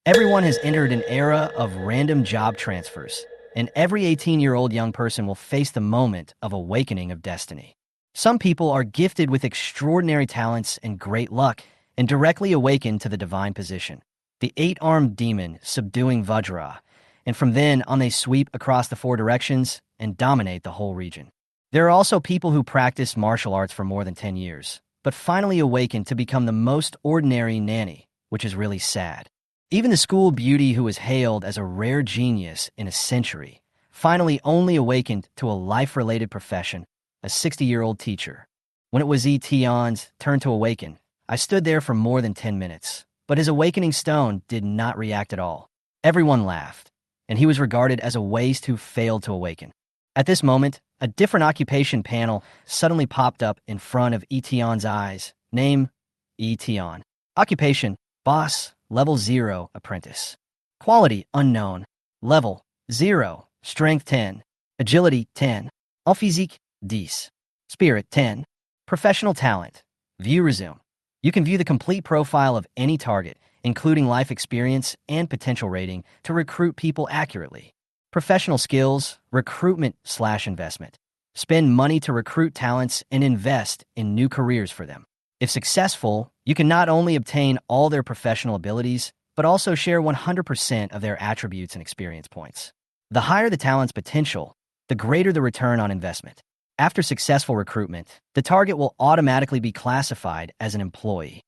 Everyone has entered an era of random job transfers, and every 18-year-old young person will face the moment of awakening of destiny. Some people are gifted with extraordinary talents and great luck and directly awaken to the divine position, the eight-armed demon subduing Vajra, and from then on they sweep across the four directions and dominate the whole region. There are also people who practice martial arts for more than 10 years, but finally awaken to become the most ordinary nanny, which is really sad. Even the school beauty who was hailed as a rare genius in a century finally only awakened to a life-related profession, a 60-year-old teacher. When it was Yi Tian's turn to awaken, I stood there for more than 10 minutes, but his awakening stone did not react at all. Everyone laughed, and he was regarded as a waste who failed to awaken. At this moment, a different occupation panel suddenly popped up in front of Yi Tian's eyes. Name, Yi Tian. Occupation, boss. Level 0, apprentice. Quality, unknown. Level 0, strength 10. Agility 10. All physique 10. Spirit 10. Professional talent. View resume. You can view the complete profile of any target, including life experience and potential rating, to recruit people accurately. Professional skills, recruitment/investment. Spend money to recruit talents and invest in new careers for them. If successful, you can not only obtain all their professional abilities, but also share 100% of their attributes and experience points. The higher the talent's potential, the greater the return on investment. After successful recruitment, the target will automatically be classified as an employee.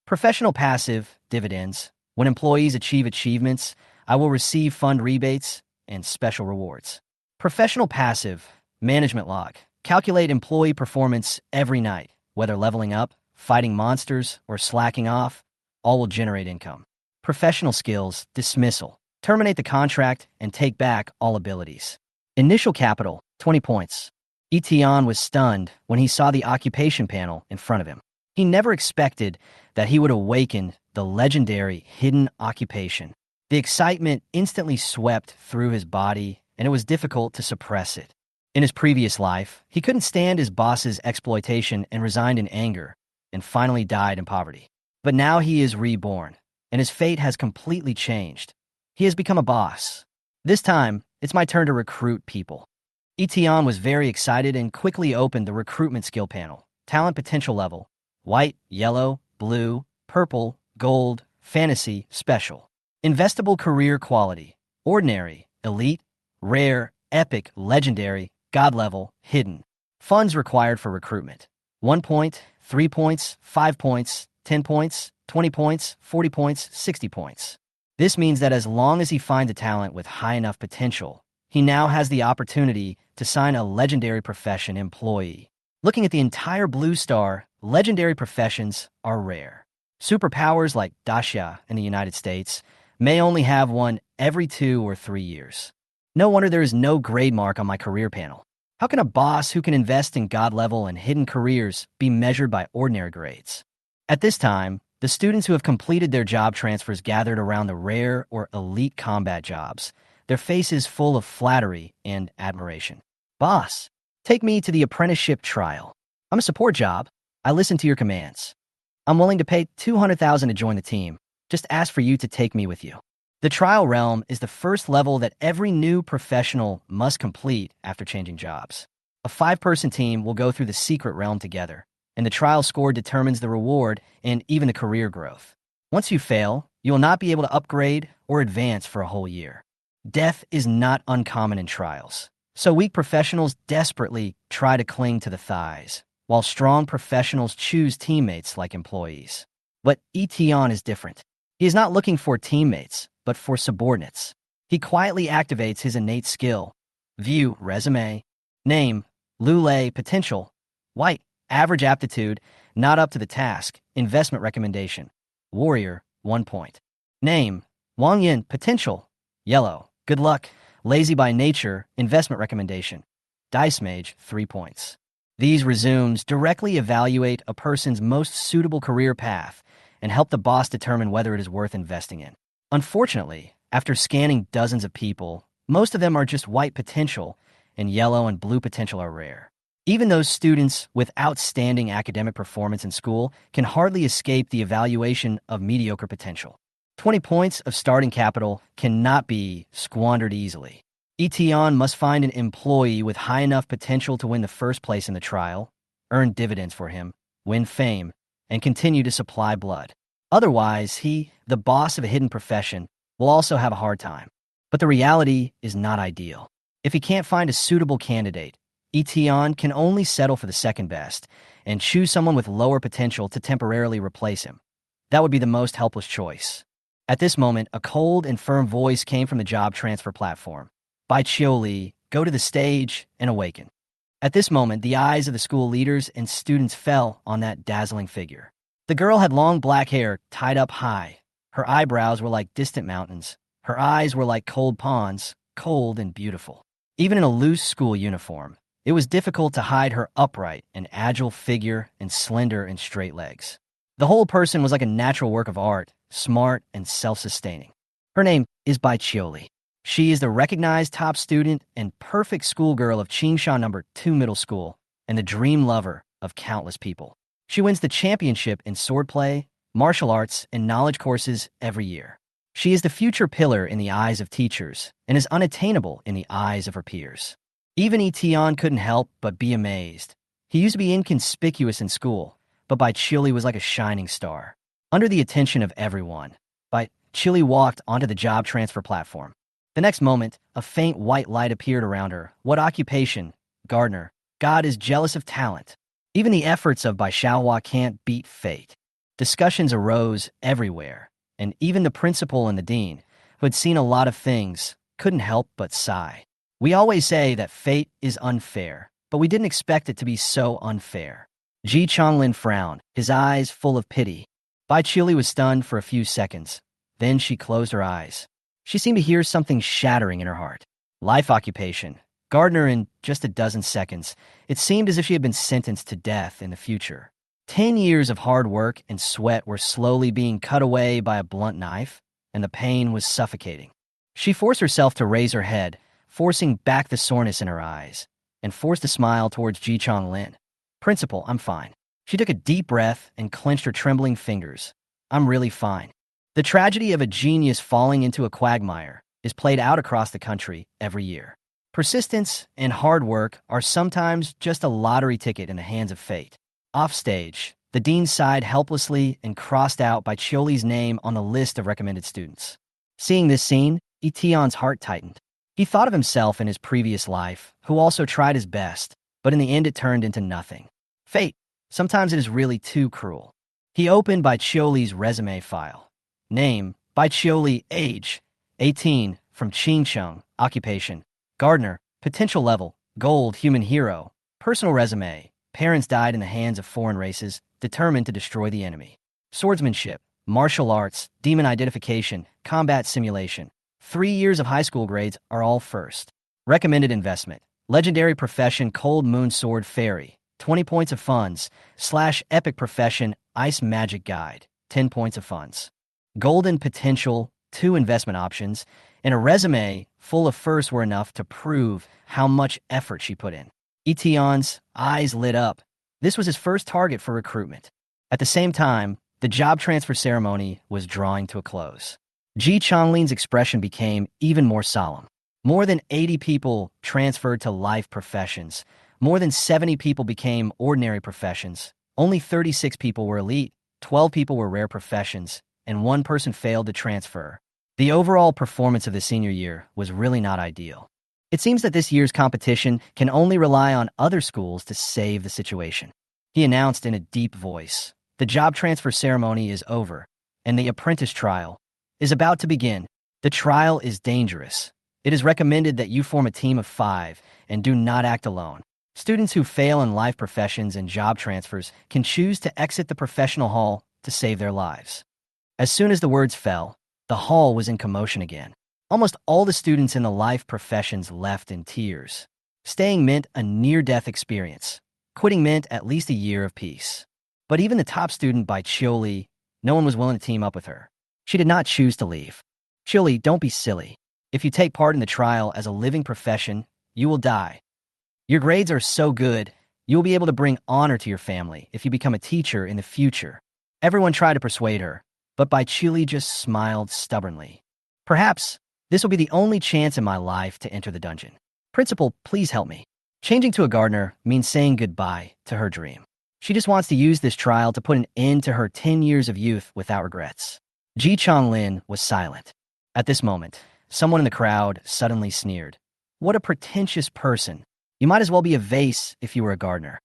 Professional passive, dividends. When employees achieve achievements, I will receive fund rebates and special rewards. Professional passive, management log. Calculate employee performance every night, whether leveling up, fighting monsters, or slacking off, all will generate income. Professional skills, dismissal. Terminate the contract and take back all abilities. Initial capital, 20 points. Yi Tian was stunned when he saw the occupation panel in front of him. He never expected that he would awaken the legendary hidden occupation. The excitement instantly swept through his body, and it was difficult to suppress it. In his previous life, he couldn't stand his boss's exploitation and resigned in anger, and finally died in poverty. But now he is reborn, and his fate has completely changed. He has become a boss. This time, it's my turn to recruit people. Yi Tian was very excited and quickly opened the recruitment skill panel. Talent potential level: white, yellow, blue, purple, gold, fantasy, special. Investable career quality: ordinary, elite, rare, epic, legendary, god level, hidden. Funds required for recruitment: 1 point, 3 points, 5 points, 10 points, 20 points, 40 points, 60 points. This means that as long as he finds a talent with high enough potential, he now has the opportunity to sign a legendary profession employee. Looking at the entire blue star, legendary professions are rare. Superpowers like Daxia in the United States may only have one every 2 or 3 years. No wonder there is no grade mark on my career panel. How can a boss who can invest in god-level and hidden careers be measured by ordinary grades? At this time, the students who have completed their job transfers gathered around the rare or elite combat jobs, their faces full of flattery and admiration. Boss, take me to the apprenticeship trial. I'm a support job. I listen to your commands. I'm willing to pay $200,000 to join the team. Just ask for you to take me with you. The trial realm is the first level that every new professional must complete after changing jobs. A 5-person team will go through the secret realm together, and the trial score determines the reward and even the career growth. Once you fail, you will not be able to upgrade or advance for a whole year. Death is not uncommon in trials, so weak professionals desperately try to cling to the thighs, while strong professionals choose teammates like employees. But Yi Tian is different. He is not looking for teammates, but for subordinates. He quietly activates his innate skill. View resume. Name, Lule, potential. White, average aptitude, not up to the task. Investment recommendation. Warrior, 1 point. Name, Wang Yin, potential. Yellow, good luck. Lazy by nature, investment recommendation. Dice mage, 3 points. These resumes directly evaluate a person's most suitable career path and help the boss determine whether it is worth investing in. Unfortunately, after scanning dozens of people, most of them are just white potential, and yellow and blue potential are rare. Even those students with outstanding academic performance in school can hardly escape the evaluation of mediocre potential. 20 points of starting capital cannot be squandered easily. Eton must find an employee with high enough potential to win the first place in the trial, earn dividends for him, win fame, and continue to supply blood. Otherwise, he, the boss of a hidden profession, will also have a hard time. But the reality is not ideal. If he can't find a suitable candidate, Eton can only settle for the second best and choose someone with lower potential to temporarily replace him. That would be the most helpless choice. At this moment, a cold and firm voice came from the job transfer platform. By Chioli, go to the stage and awaken. At this moment, the eyes of the school leaders and students fell on that dazzling figure. The girl had long black hair tied up high. Her eyebrows were like distant mountains. Her eyes were like cold ponds, cold and beautiful. Even in a loose school uniform, it was difficult to hide her upright and agile figure and slender and straight legs. The whole person was like a natural work of art, smart and self-sustaining. Her name is Bai Chioli. She is the recognized top student and perfect schoolgirl of Qingshan No. 2 Middle School and the dream lover of countless people. She wins the championship in swordplay, martial arts, and knowledge courses every year. She is the future pillar in the eyes of teachers and is unattainable in the eyes of her peers. Even Eton couldn't help but be amazed. He used to be inconspicuous in school, but Bai Chioli was like a shining star. Under the attention of everyone, Bai Chioli walked onto the job transfer platform. The next moment, a faint white light appeared around her. What occupation? Gardener. God is jealous of talent. Even the efforts of Bai Xiaohua can't beat fate. Discussions arose everywhere, and even the principal and the dean, who had seen a lot of things, couldn't help but sigh. We always say that fate is unfair, but we didn't expect it to be so unfair. Ji Chonglin frowned, his eyes full of pity. Bai Chioli was stunned for a few seconds. Then she closed her eyes. She seemed to hear something shattering in her heart. Life occupation. Gardener in just a dozen seconds. It seemed as if she had been sentenced to death in the future. 10 years of hard work and sweat were slowly being cut away by a blunt knife, and the pain was suffocating. She forced herself to raise her head, forcing back the soreness in her eyes, and forced a smile towards Ji Chonglin. Principal, I'm fine. She took a deep breath and clenched her trembling fingers. I'm really fine. The tragedy of a genius falling into a quagmire is played out across the country every year. Persistence and hard work are sometimes just a lottery ticket in the hands of fate. Offstage, the dean sighed helplessly and crossed out Bai Chioli's name on the list of recommended students. Seeing this scene, Eton's heart tightened. He thought of himself in his previous life, who also tried his best, but in the end it turned into nothing. Fate, sometimes it is really too cruel. He opened Bai Chioli's resume file. Name, Bai Chioli. Age, 18, from Qingcheng. Occupation, gardener. Potential level, gold, human hero. Personal resume, parents died in the hands of foreign races, determined to destroy the enemy. Swordsmanship, martial arts, demon identification, combat simulation. 3 years of high school grades are all first. Recommended investment, legendary profession, cold moon sword fairy. 20 points of funds, / epic profession, ice magic guide. 10 points of funds. Golden potential, 2 investment options, and a resume full of firsts were enough to prove how much effort she put in. Eton's eyes lit up. This was his first target for recruitment. At the same time, the job transfer ceremony was drawing to a close. Ji Chonglin's expression became even more solemn. More than 80 people transferred to life professions. More than 70 people became ordinary professions. Only 36 people were elite, 12 people were rare professions, and 1 person failed to transfer. The overall performance of the senior year was really not ideal. It seems that this year's competition can only rely on other schools to save the situation. He announced in a deep voice, the job transfer ceremony is over, and the apprentice trial is about to begin. The trial is dangerous. It is recommended that you form a team of 5 and do not act alone. Students who fail in life professions and job transfers can choose to exit the professional hall to save their lives. As soon as the words fell, the hall was in commotion again. Almost all the students in the life professions left in tears. Staying meant a near-death experience. Quitting meant at least a year of peace. But even the top student Bai Chioli, no one was willing to team up with her. She did not choose to leave. Chioli, don't be silly. If you take part in the trial as a living profession, you will die. Your grades are so good, you will be able to bring honor to your family if you become a teacher in the future. Everyone tried to persuade her, But Bai Chili just smiled stubbornly. Perhaps this will be the only chance in my life to enter the dungeon. Principal, please help me. Changing to a gardener means saying goodbye to her dream. She just wants to use this trial to put an end to her 10 years of youth without regrets. Ji Chonglin was silent. At this moment, someone in the crowd suddenly sneered. What a pretentious person. You might as well be a vase if you were a gardener.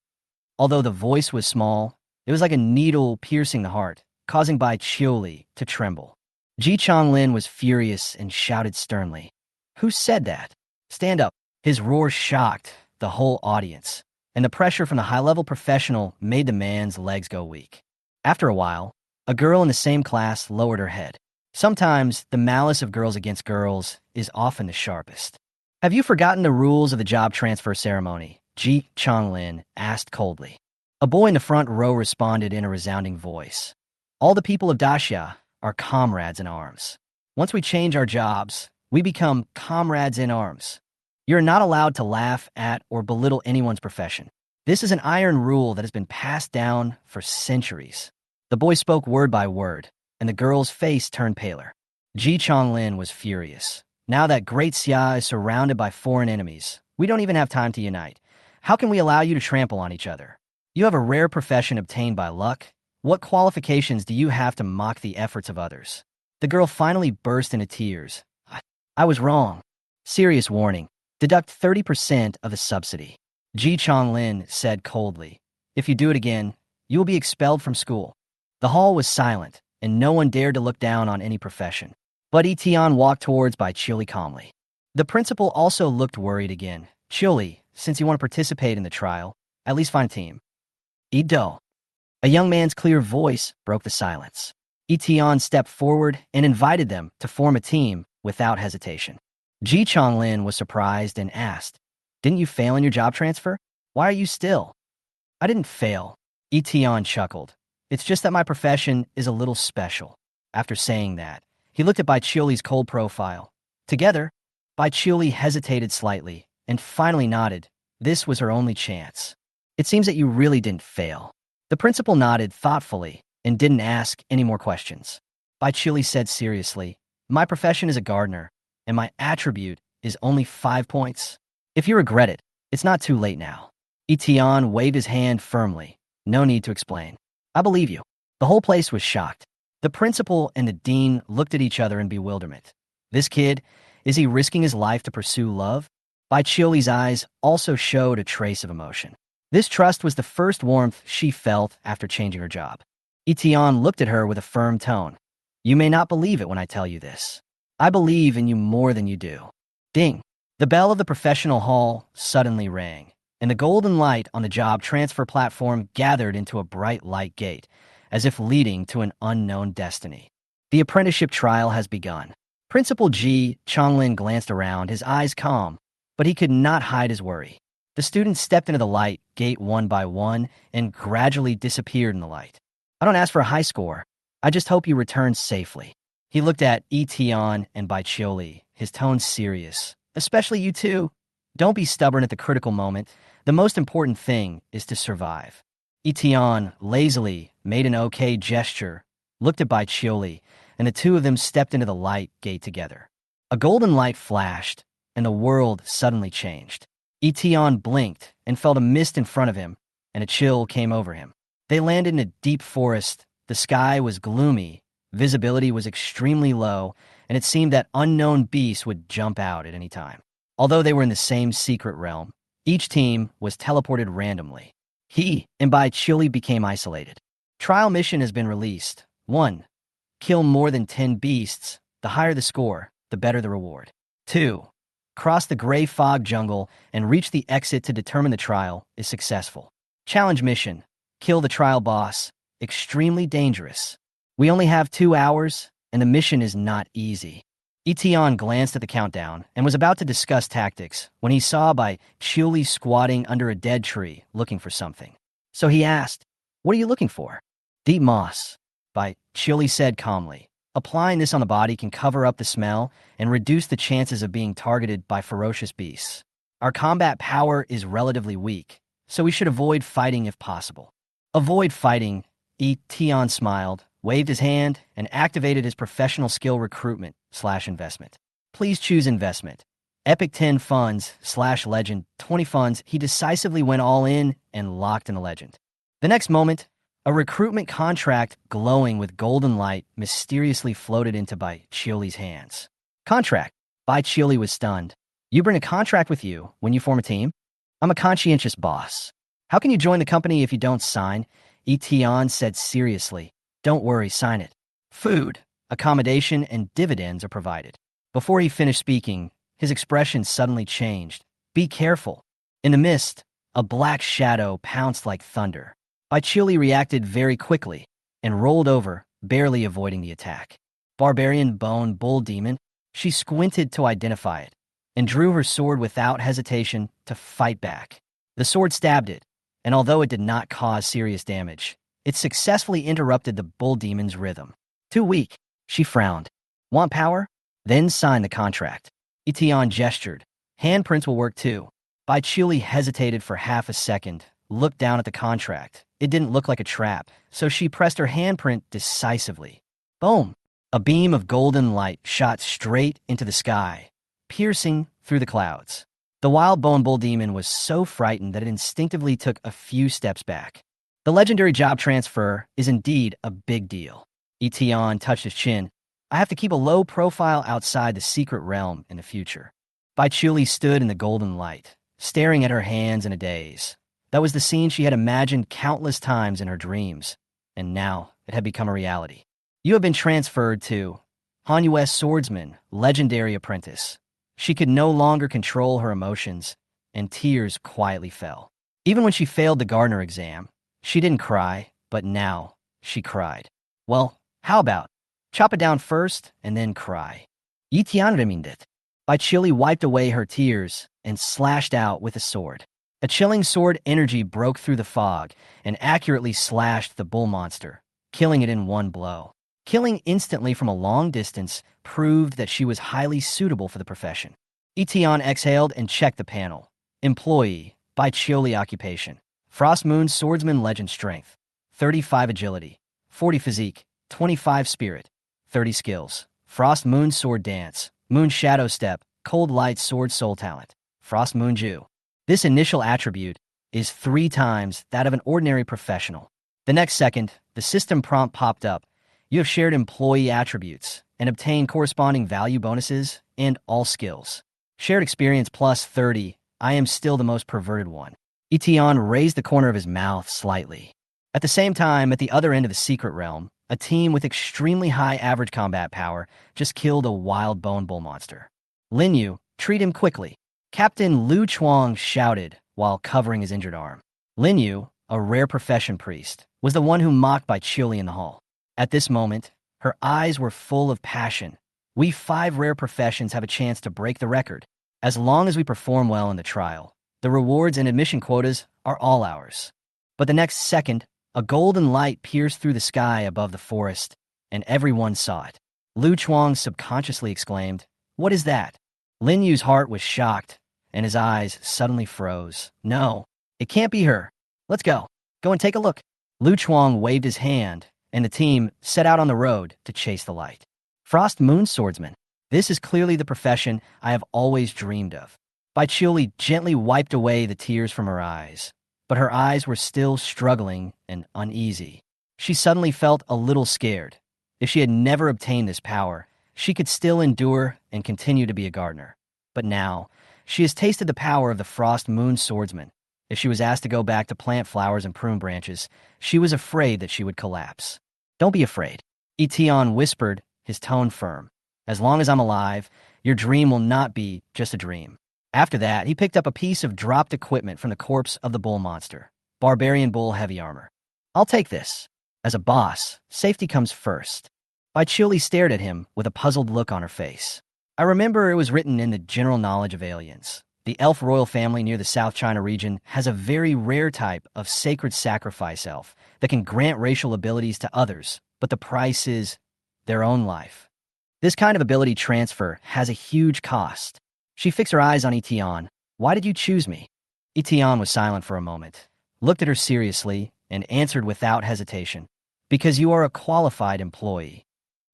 Although the voice was small, it was like a needle piercing the heart, causing Bai Chioli to tremble. Ji Chonglin was furious and shouted sternly. Who said that? Stand up. His roar shocked the whole audience, and the pressure from the high-level professional made the man's legs go weak. After a while, a girl in the same class lowered her head. Sometimes the malice of girls against girls is often the sharpest. Have you forgotten the rules of the job transfer ceremony? Ji Chonglin asked coldly. A boy in the front row responded in a resounding voice. All the people of Daxia are comrades in arms. Once we change our jobs, we become comrades in arms. You're not allowed to laugh at or belittle anyone's profession. This is an iron rule that has been passed down for centuries. The boy spoke word by word, and the girl's face turned paler. Ji Chonglin was furious. Now that Great Xia is surrounded by foreign enemies, we don't even have time to unite. How can we allow you to trample on each other? You have a rare profession obtained by luck. What qualifications do you have to mock the efforts of others? The girl finally burst into tears. I was wrong. Serious warning. Deduct 30% of the subsidy. Ji Chonglin said coldly. If you do it again, you will be expelled from school. The hall was silent, and no one dared to look down on any profession. But Yi Tian walked towards Bai Chili calmly. The principal also looked worried again. Chili, since you want to participate in the trial, at least find a team. Eton. A young man's clear voice broke the silence. Yi Tian stepped forward and invited them to form a team without hesitation. Ji Chonglin was surprised and asked, Didn't you fail in your job transfer? Why are you still? I didn't fail. Yi Tian chuckled. It's just that my profession is a little special. After saying that, he looked at Bai Chioli's cold profile. Together, Bai Chioli hesitated slightly and finally nodded. This was her only chance. It seems that you really didn't fail. The principal nodded thoughtfully and didn't ask any more questions. Bai Chioli said seriously, My profession is a gardener, and my attribute is only 5 points. If you regret it, it's not too late now. Yi Tian waved his hand firmly. No need to explain. I believe you. The whole place was shocked. The principal and the dean looked at each other in bewilderment. This kid, is he risking his life to pursue love? Bai Chioli's eyes also showed a trace of emotion. This trust was the first warmth she felt after changing her job. Yi Tian looked at her with a firm tone. You may not believe it when I tell you this. I believe in you more than you do. Ding! The bell of the professional hall suddenly rang, and the golden light on the job transfer platform gathered into a bright light gate, as if leading to an unknown destiny. The apprenticeship trial has begun. Principal Ji Chonglin glanced around, his eyes calm, but he could not hide his worry. The students stepped into the light gate one by one and gradually disappeared in the light. I don't ask for a high score. I just hope you return safely. He looked at Yi Tian and Bai Chioli, his tone serious. Especially you two. Don't be stubborn at the critical moment. The most important thing is to survive. Yi Tian lazily made an okay gesture, looked at Bai Chioli, and the two of them stepped into the light gate together. A golden light flashed, and the world suddenly changed. Yi Tian blinked and felt a mist in front of him, and a chill came over him. They landed in a deep forest. The sky was gloomy, visibility was extremely low, and it seemed that unknown beasts would jump out at any time. Although they were in the same secret realm, each team was teleported randomly. He and Bai Chioli became isolated. Trial mission has been released. 1. Kill more than 10 beasts. The higher the score, the better the reward. 2. Cross the gray fog jungle and reach the exit to determine the trial is successful. Challenge mission. Kill the trial boss. Extremely dangerous. We only have 2 hours, and the mission is not easy. Yi Tian glanced at the countdown and was about to discuss tactics when he saw Bai Chioli squatting under a dead tree looking for something. So he asked, What are you looking for? Deep moss. Bai Chioli said calmly. Applying this on the body can cover up the smell and reduce the chances of being targeted by ferocious beasts. Our combat power is relatively weak, so we should avoid fighting if possible. Avoid fighting, Yi Tian smiled. waved his hand, and activated his professional skill recruitment/investment. Please choose investment. Epic 10 funds/legend 20 funds. He decisively went all in and locked in the legend. The next moment, a recruitment contract glowing with golden light mysteriously floated into Bai Chioli's hands. Contract. Bai Chioli was stunned. You bring a contract with you when you form a team? I'm a conscientious boss. How can you join the company if you don't sign? Yi Tian said seriously. Don't worry, sign it. Food, accommodation, and dividends are provided. Before he finished speaking, his expression suddenly changed. Be careful. In the mist, a black shadow pounced like thunder. Bai Chioli reacted very quickly and rolled over, barely avoiding the attack. Barbarian Bone Bull Demon, she squinted to identify it and drew her sword without hesitation to fight back. The sword stabbed it, and although it did not cause serious damage, it successfully interrupted the bull demon's rhythm. Too weak, she frowned. Want power? Then sign the contract. Eton gestured. Handprints will work too. Bai Chioli hesitated for half a second, looked down at the contract. It didn't look like a trap, so she pressed her handprint decisively. Boom! A beam of golden light shot straight into the sky, piercing through the clouds. The wild bone bull demon was so frightened that it instinctively took a few steps back. The legendary job transfer is indeed a big deal. Eton touched his chin. I have to keep a low profile outside the secret realm in the future. Bai Chioli stood in the golden light, staring at her hands in a daze. That was the scene she had imagined countless times in her dreams, and now it had become a reality. You have been transferred to Hanyu Swordsman, legendary apprentice. She could no longer control her emotions, and tears quietly fell. Even when she failed the gardener exam, she didn't cry, but now she cried. Well, how about chop it down first and then cry? Yi Tian reminded. Bai Chioli wiped away her tears and slashed out with a sword. A chilling sword energy broke through the fog and accurately slashed the bull monster, killing it in one blow. Killing instantly from a long distance proved that she was highly suitable for the profession. Eton exhaled and checked the panel. Employee, Bai Chioli occupation. Frost Moon Swordsman Legend Strength. 35 Agility. 40 Physique. 25 Spirit. 30 Skills. Frost Moon Sword Dance. Moon Shadow Step. Cold Light Sword Soul Talent. Frost Moon Ju. This initial attribute is 3 times that of an ordinary professional. The next second, the system prompt popped up. You have shared employee attributes and obtained corresponding value bonuses and all skills. Shared experience plus 30. I am still the most perverted one. Eton raised the corner of his mouth slightly. At the same time, at the other end of the secret realm, a team with extremely high average combat power just killed a wild bone bull monster. Lin Yu, treat him quickly. Captain Lu Chuang shouted while covering his injured arm. Lin Yu, a rare profession priest, was the one who mocked Bai Chioli in the hall. At this moment, her eyes were full of passion. We 5 rare professions have a chance to break the record. As long as we perform well in the trial, the rewards and admission quotas are all ours. But the next second, a golden light pierced through the sky above the forest, and everyone saw it. Lu Chuang subconsciously exclaimed, "What is that?" Lin Yu's heart was shocked, and his eyes suddenly froze. No, it can't be her. Let's go. Go and take a look. Lu Chuang waved his hand, and the team set out on the road to chase the light. Frost Moon Swordsman. This is clearly the profession I have always dreamed of. Bai Chioli gently wiped away the tears from her eyes, but her eyes were still struggling and uneasy. She suddenly felt a little scared. If she had never obtained this power, she could still endure and continue to be a gardener. But now, she has tasted the power of the Frost Moon Swordsman. If she was asked to go back to plant flowers and prune branches, she was afraid that she would collapse. Don't be afraid. Eton whispered, his tone firm. As long as I'm alive, your dream will not be just a dream. After that, he picked up a piece of dropped equipment from the corpse of the bull monster. Barbarian Bull Heavy Armor. I'll take this. As a boss, safety comes first. Bai Chioli stared at him with a puzzled look on her face. I remember it was written in the General Knowledge of Aliens. The elf royal family near the South China region has a very rare type of sacred sacrifice elf that can grant racial abilities to others, but the price is their own life. This kind of ability transfer has a huge cost. She fixed her eyes on Eton. Why did you choose me? Eton was silent for a moment, looked at her seriously, and answered without hesitation. because you are a qualified employee.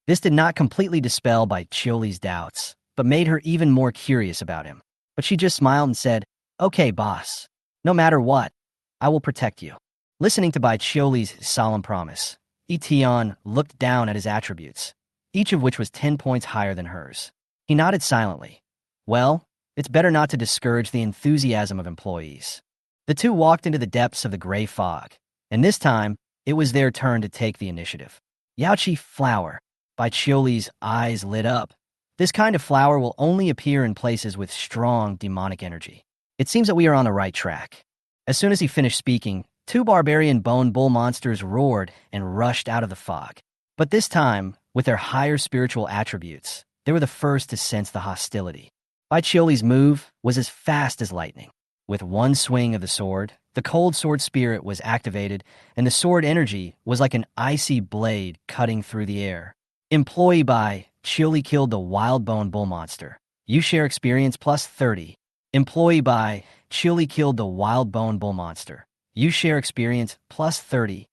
This did not completely dispel Bai Chioli's doubts, but made her even more curious about him. But she just smiled and said, "Okay, boss. No matter what, I will protect you." Listening to Bai Chioli's solemn promise, Yi Tian looked down at his attributes, each of which was 10 points higher than hers. He nodded silently. Well, it's better not to discourage the enthusiasm of employees. The two walked into the depths of the gray fog, and this time, it was their turn to take the initiative. Yaoqi flower. Bai Chioli's eyes lit up. This kind of flower will only appear in places with strong demonic energy. It seems that we are on the right track. As soon as he finished speaking, two barbarian bone bull monsters roared and rushed out of the fog. But this time, with their higher spiritual attributes, they were the first to sense the hostility. Bai Chioli's move was as fast as lightning. With one swing of the sword, the cold sword spirit was activated, and the sword energy was like an icy blade cutting through the air. Employee Bai Chioli killed the wild bone bull monster. You share experience plus 30. Employee Bai Chioli killed the wild bone bull monster. You share experience plus 30.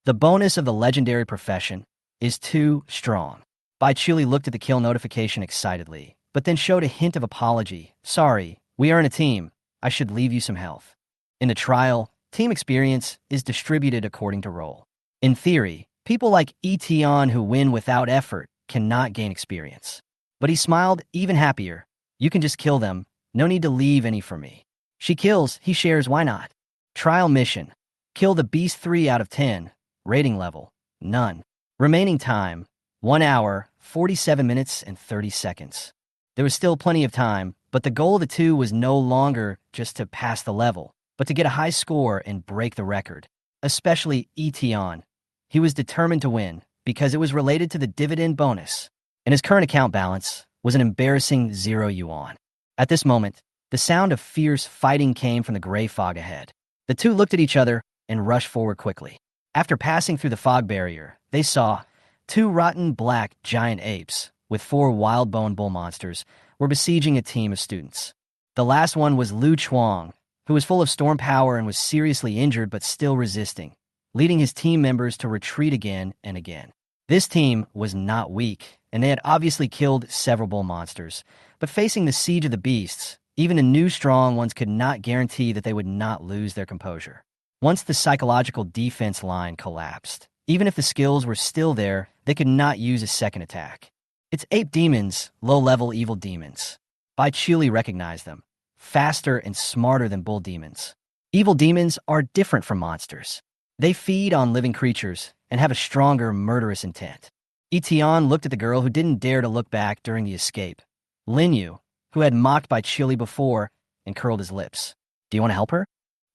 The bonus of the legendary profession is too strong. Bai Chioli looked at the kill notification excitedly, but then showed a hint of apology. Sorry, we are in a team. I should leave you some health. In the trial, team experience is distributed according to role. In theory, people like Yi Tian who win without effort cannot gain experience. But he smiled even happier. You can just kill them. No need to leave any for me. She kills, he shares, why not? Trial mission. Kill the beast 3 out of 10. Rating level, none. Remaining time, 1 hour, 47 minutes, and 30 seconds. There was still plenty of time, but the goal of the two was no longer just to pass the level, but to get a high score and break the record. Especially Yi Tian. He was determined to win, because it was related to the dividend bonus, and his current account balance was an embarrassing 0 yuan. At this moment, the sound of fierce fighting came from the gray fog ahead. The two looked at each other and rushed forward quickly. After passing through the fog barrier, they saw 2 rotten black giant apes with 4 wild bone bull monsters were besieging a team of students. The last one was Lu Chuang, who was full of storm power and was seriously injured but still resisting, leading his team members to retreat again and again. This team was not weak, and they had obviously killed several bull monsters, but facing the siege of the beasts, even the new strong ones could not guarantee that they would not lose their composure. Once the psychological defense line collapsed, even if the skills were still there, they could not use a second attack. It's ape demons, low-level evil demons. Bai Chioli recognized them, faster and smarter than bull demons. Evil demons are different from monsters. They feed on living creatures and have a stronger, murderous intent. Yi Tian looked at the girl who didn't dare to look back during the escape. Lin Yu, who had mocked Bai Chioli before, and curled his lips. Do you want to help her?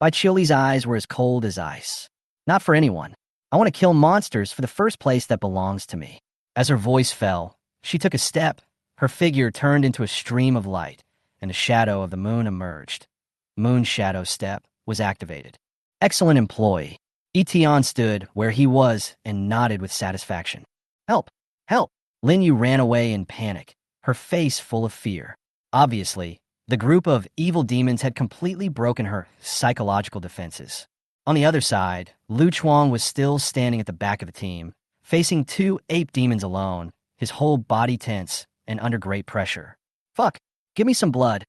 Bai Chioli's eyes were as cold as ice. Not for anyone. I want to kill monsters for the first place that belongs to me. As her voice fell, she took a step. Her figure turned into a stream of light, and the shadow of the moon emerged. Moon Shadow Step was activated. Excellent employee. Yi Tian stood where he was and nodded with satisfaction. Help! Help! Lin Yu ran away in panic, her face full of fear. Obviously, the group of evil demons had completely broken her psychological defenses. On the other side, Lu Chuang was still standing at the back of the team, facing 2 ape demons alone, his whole body tense and under great pressure. Fuck! Give me some blood!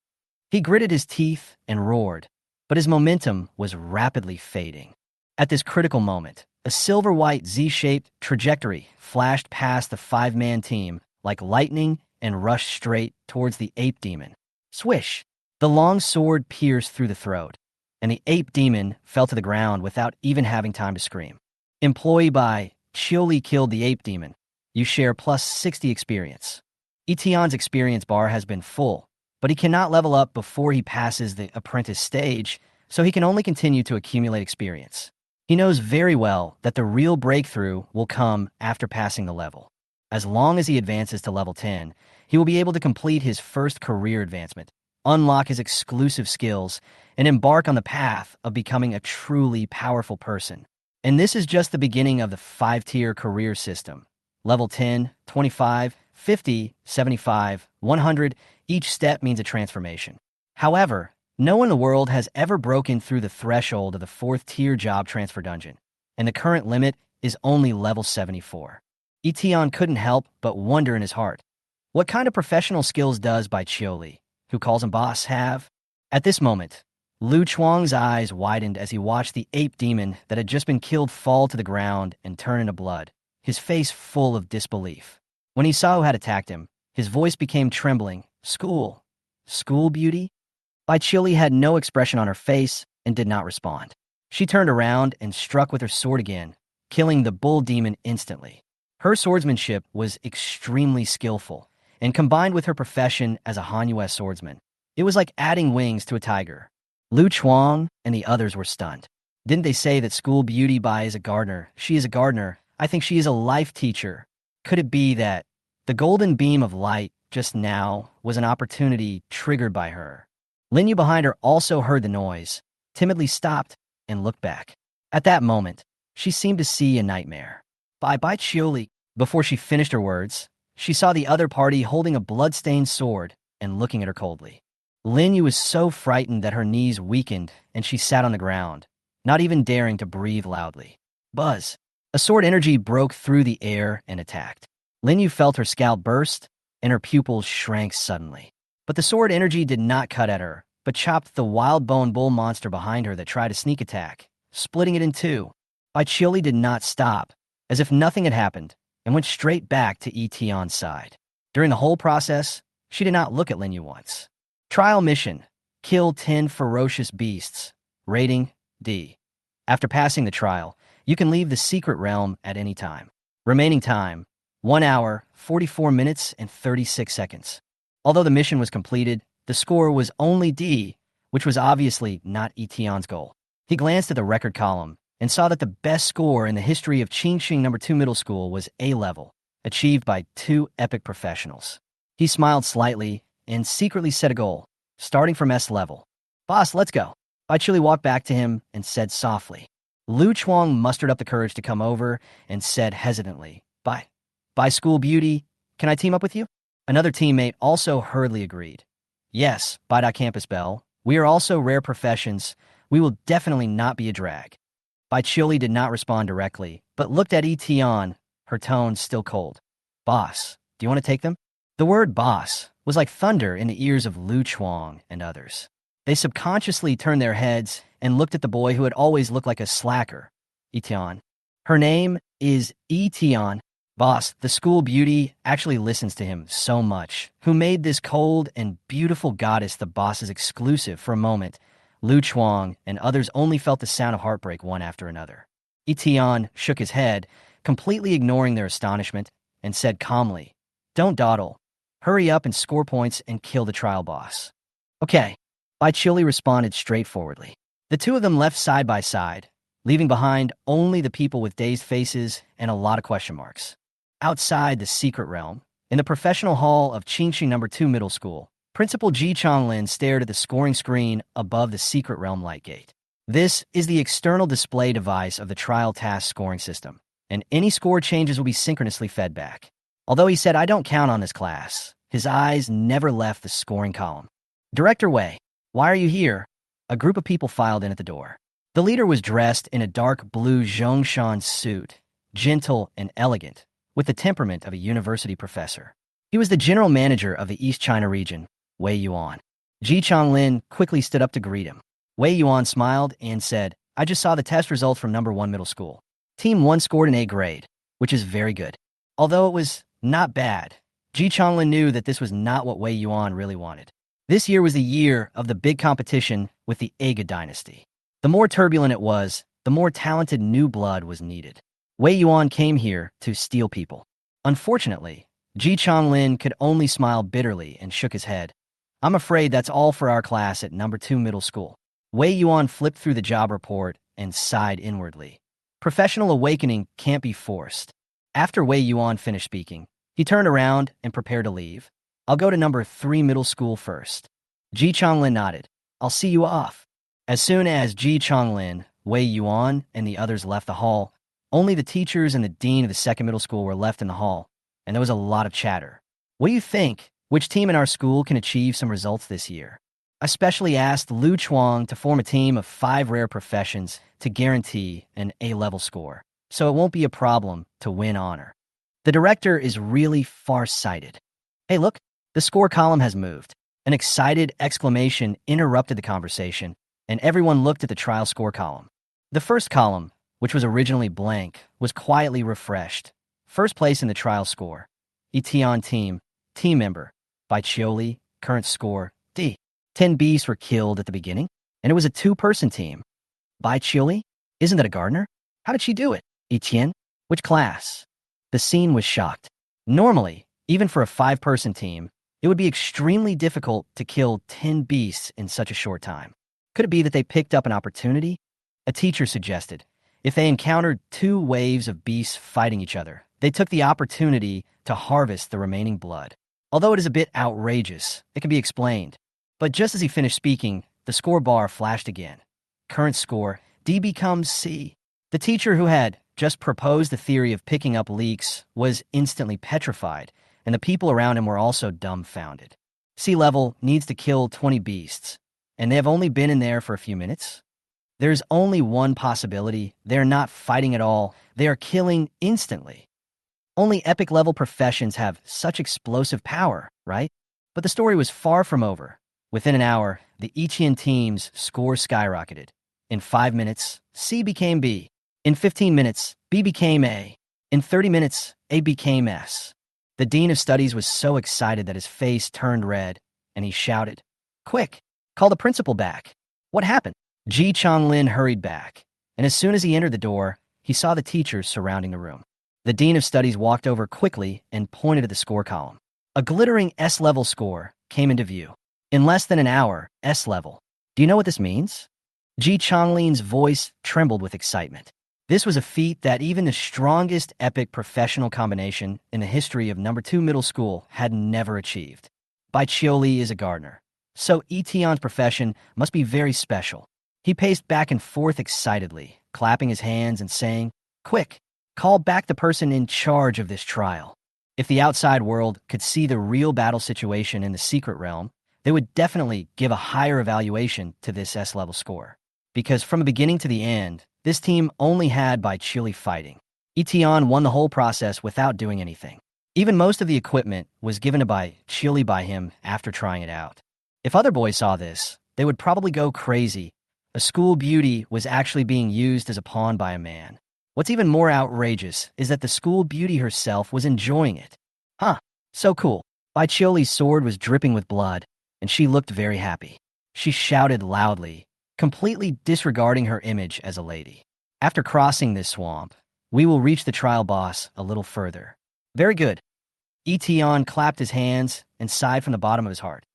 He gritted his teeth and roared, but his momentum was rapidly fading. At this critical moment, a silver-white Z-shaped trajectory flashed past the 5-man team like lightning and rushed straight towards the ape demon. Swish! The long sword pierced through the throat, and the ape demon fell to the ground without even having time to scream. Employee Bai Chioli killed the ape demon. You share plus 60 experience. Yi Tian's experience bar has been full, but he cannot level up before he passes the apprentice stage, so he can only continue to accumulate experience. He knows very well that the real breakthrough will come after passing the level. As long as he advances to level 10, he will be able to complete his first career advancement, unlock his exclusive skills, and embark on the path of becoming a truly powerful person. And this is just the beginning of the 5-tier career system. Level 10, 25, 50, 75, 100, each step means a transformation. However, no one in the world has ever broken through the threshold of the 4th tier job transfer dungeon, and the current limit is only level 74. Eton couldn't help but wonder in his heart, what kind of professional skills does Bai Qiuli, who calls him boss, have? At this moment, Lu Chuang's eyes widened as he watched the ape demon that had just been killed fall to the ground and turn into blood, his face full of disbelief. When he saw who had attacked him, his voice became trembling. School? School beauty? Bai Qiuli had no expression on her face and did not respond. She turned around and struck with her sword again, killing the bull demon instantly. Her swordsmanship was extremely skillful, and combined with her profession as a Han swordsman, it was like adding wings to a tiger. Lu Chuang and the others were stunned. Didn't they say that school beauty Bai is a gardener? She is a gardener. I think she is a life teacher. Could it be that the golden beam of light just now was an opportunity triggered by her? Lin Yu behind her also heard the noise, timidly stopped, and looked back. At that moment, she seemed to see a nightmare. Bai Qiuli. Before she finished her words, she saw the other party holding a blood-stained sword and looking at her coldly. Lin Yu was so frightened that her knees weakened and she sat on the ground, not even daring to breathe loudly. Buzz! A sword energy broke through the air and attacked. Lin Yu felt her scalp burst and her pupils shrank suddenly. But the sword energy did not cut at her, but chopped the wild bone bull monster behind her that tried a sneak attack, splitting it in two. Bai Qiuli did not stop, as if nothing had happened, and went straight back to Eton's side. During the whole process, she did not look at Lin Yu once. Trial mission: kill 10 ferocious beasts. Rating: D. After passing the trial, you can leave the secret realm at any time. Remaining time: 1 hour, 44 minutes, and 36 seconds. Although the mission was completed, the score was only D, which was obviously not Eton's goal. He glanced at the record column and saw that the best score in the history of Qingxing No. 2 Middle School was A level, achieved by 2 epic professionals. He smiled slightly and secretly set a goal, starting from S level. Boss, let's go. Bai Qiuli walked back to him and said softly. Lu Chuang mustered up the courage to come over and said hesitantly, By school beauty, can I team up with you? Another teammate also hurriedly agreed. Yes, Bai Campus Bell. We are also rare professions. We will definitely not be a drag. Bai Qiuli did not respond directly, but looked at Eton, her tone still cold. Boss, do you want to take them? The word boss was like thunder in the ears of Lu Chuang and others. They subconsciously turned their heads and looked at the boy who had always looked like a slacker, Eton. Her name is Eton. Boss, the school beauty, actually listens to him so much, who made this cold and beautiful goddess the boss's exclusive. For a moment, Lu Chuang and others only felt the sound of heartbreak one after another. Eton shook his head, completely ignoring their astonishment, and said calmly, Don't dawdle. Hurry up and score points and kill the trial boss. Okay. Bai Qiuli responded straightforwardly. The two of them left side by side, leaving behind only the people with dazed faces and a lot of question marks. Outside the secret realm, in the professional hall of Qingxing No. 2 Middle School, Principal Ji Changlin stared at the scoring screen above the secret realm light gate. This is the external display device of the trial task scoring system, and any score changes will be synchronously fed back. Although he said, I don't count on this class, his eyes never left the scoring column. Director Wei, why are you here? A group of people filed in at the door. The leader was dressed in a dark blue Zhongshan suit, gentle and elegant, with the temperament of a university professor. He was the general manager of the East China region, Wei Yuan. Ji Changlin quickly stood up to greet him. Wei Yuan smiled and said, I just saw the test results from No. 1 Middle School. Team 1 scored an A grade, which is very good. Although it was not bad, Ji Changlin knew that this was not what Wei Yuan really wanted. This year was the year of the big competition with the Aga dynasty. The more turbulent it was, the more talented new blood was needed. Wei Yuan came here to steal people. Unfortunately, Ji Changlin could only smile bitterly and shook his head. I'm afraid that's all for our class at No. 2 Middle School. Wei Yuan flipped through the job report and sighed inwardly. Professional awakening can't be forced. After Wei Yuan finished speaking, he turned around and prepared to leave. I'll go to No. 3 Middle School first. Ji Changlin nodded. I'll see you off. As soon as Ji Changlin, Wei Yuan, and the others left the hall, only the teachers and the dean of the 2nd Middle School were left in the hall, and there was a lot of chatter. What do you think? Which team in our school can achieve some results this year? I specially asked Lu Chuang to form a team of 5 rare professions to guarantee an A-level score. so it won't be a problem to win honor. The director is really far-sighted. Hey, look, the score column has moved. An excited exclamation interrupted the conversation, and everyone looked at the trial score column. The first column, which was originally blank, was quietly refreshed. First place in the trial score, Yi Tian team member, by Chioli, current score, D. 10 beasts were killed at the beginning, and it was a two-person team. By Chioli? Isn't that a gardener? How did she do it? Yi Tian? Which class? The scene was shocked. Normally, even for a 5-person team, it would be extremely difficult to kill 10 beasts in such a short time. Could it be that they picked up an opportunity? A teacher suggested. If they encountered 2 waves of beasts fighting each other, they took the opportunity to harvest the remaining blood. Although it is a bit outrageous, it can be explained. But just as he finished speaking, the score bar flashed again. Current score, D becomes C. The teacher who had just proposed the theory of picking up leaks was instantly petrified, and the people around him were also dumbfounded. Sea level needs to kill 20 beasts, and they have only been in there for a few minutes? There's only one possibility. They're not fighting at all. They are killing instantly. Only epic-level professions have such explosive power, right? But the story was far from over. Within an hour, the Eton team's score skyrocketed. In 5 minutes, C became B. In 15 minutes, B became A. In 30 minutes, A became S. The dean of studies was so excited that his face turned red, and he shouted, "Quick, call the principal back." What happened? Ji Changlin hurried back, and as soon as he entered the door, he saw the teachers surrounding the room. The dean of studies walked over quickly and pointed at the score column. A glittering S-level score came into view. In less than an hour, S-level. Do you know what this means? Ji Changlin's voice trembled with excitement. This was a feat that even the strongest epic professional combination in the history of number 2 middle school had never achieved. Bai Chioli is a gardener, so Eton's profession must be very special. He paced back and forth excitedly, clapping his hands and saying, "Quick, call back the person in charge of this trial." If the outside world could see the real battle situation in the secret realm, they would definitely give a higher evaluation to this S-level score. Because from the beginning to the end, this team only had Bai Chioli fighting. Eton won the whole process without doing anything. Even most of the equipment was given to Bai Chioli by him after trying it out. If other boys saw this, they would probably go crazy. A school beauty was actually being used as a pawn by a man. What's even more outrageous is that the school beauty herself was enjoying it. Huh, so cool. Bai Chioli's sword was dripping with blood, and she looked very happy. She shouted loudly, completely disregarding her image as a lady. "After crossing this swamp, we will reach the trial boss a little further." Very good. Eton clapped his hands and sighed from the bottom of his heart.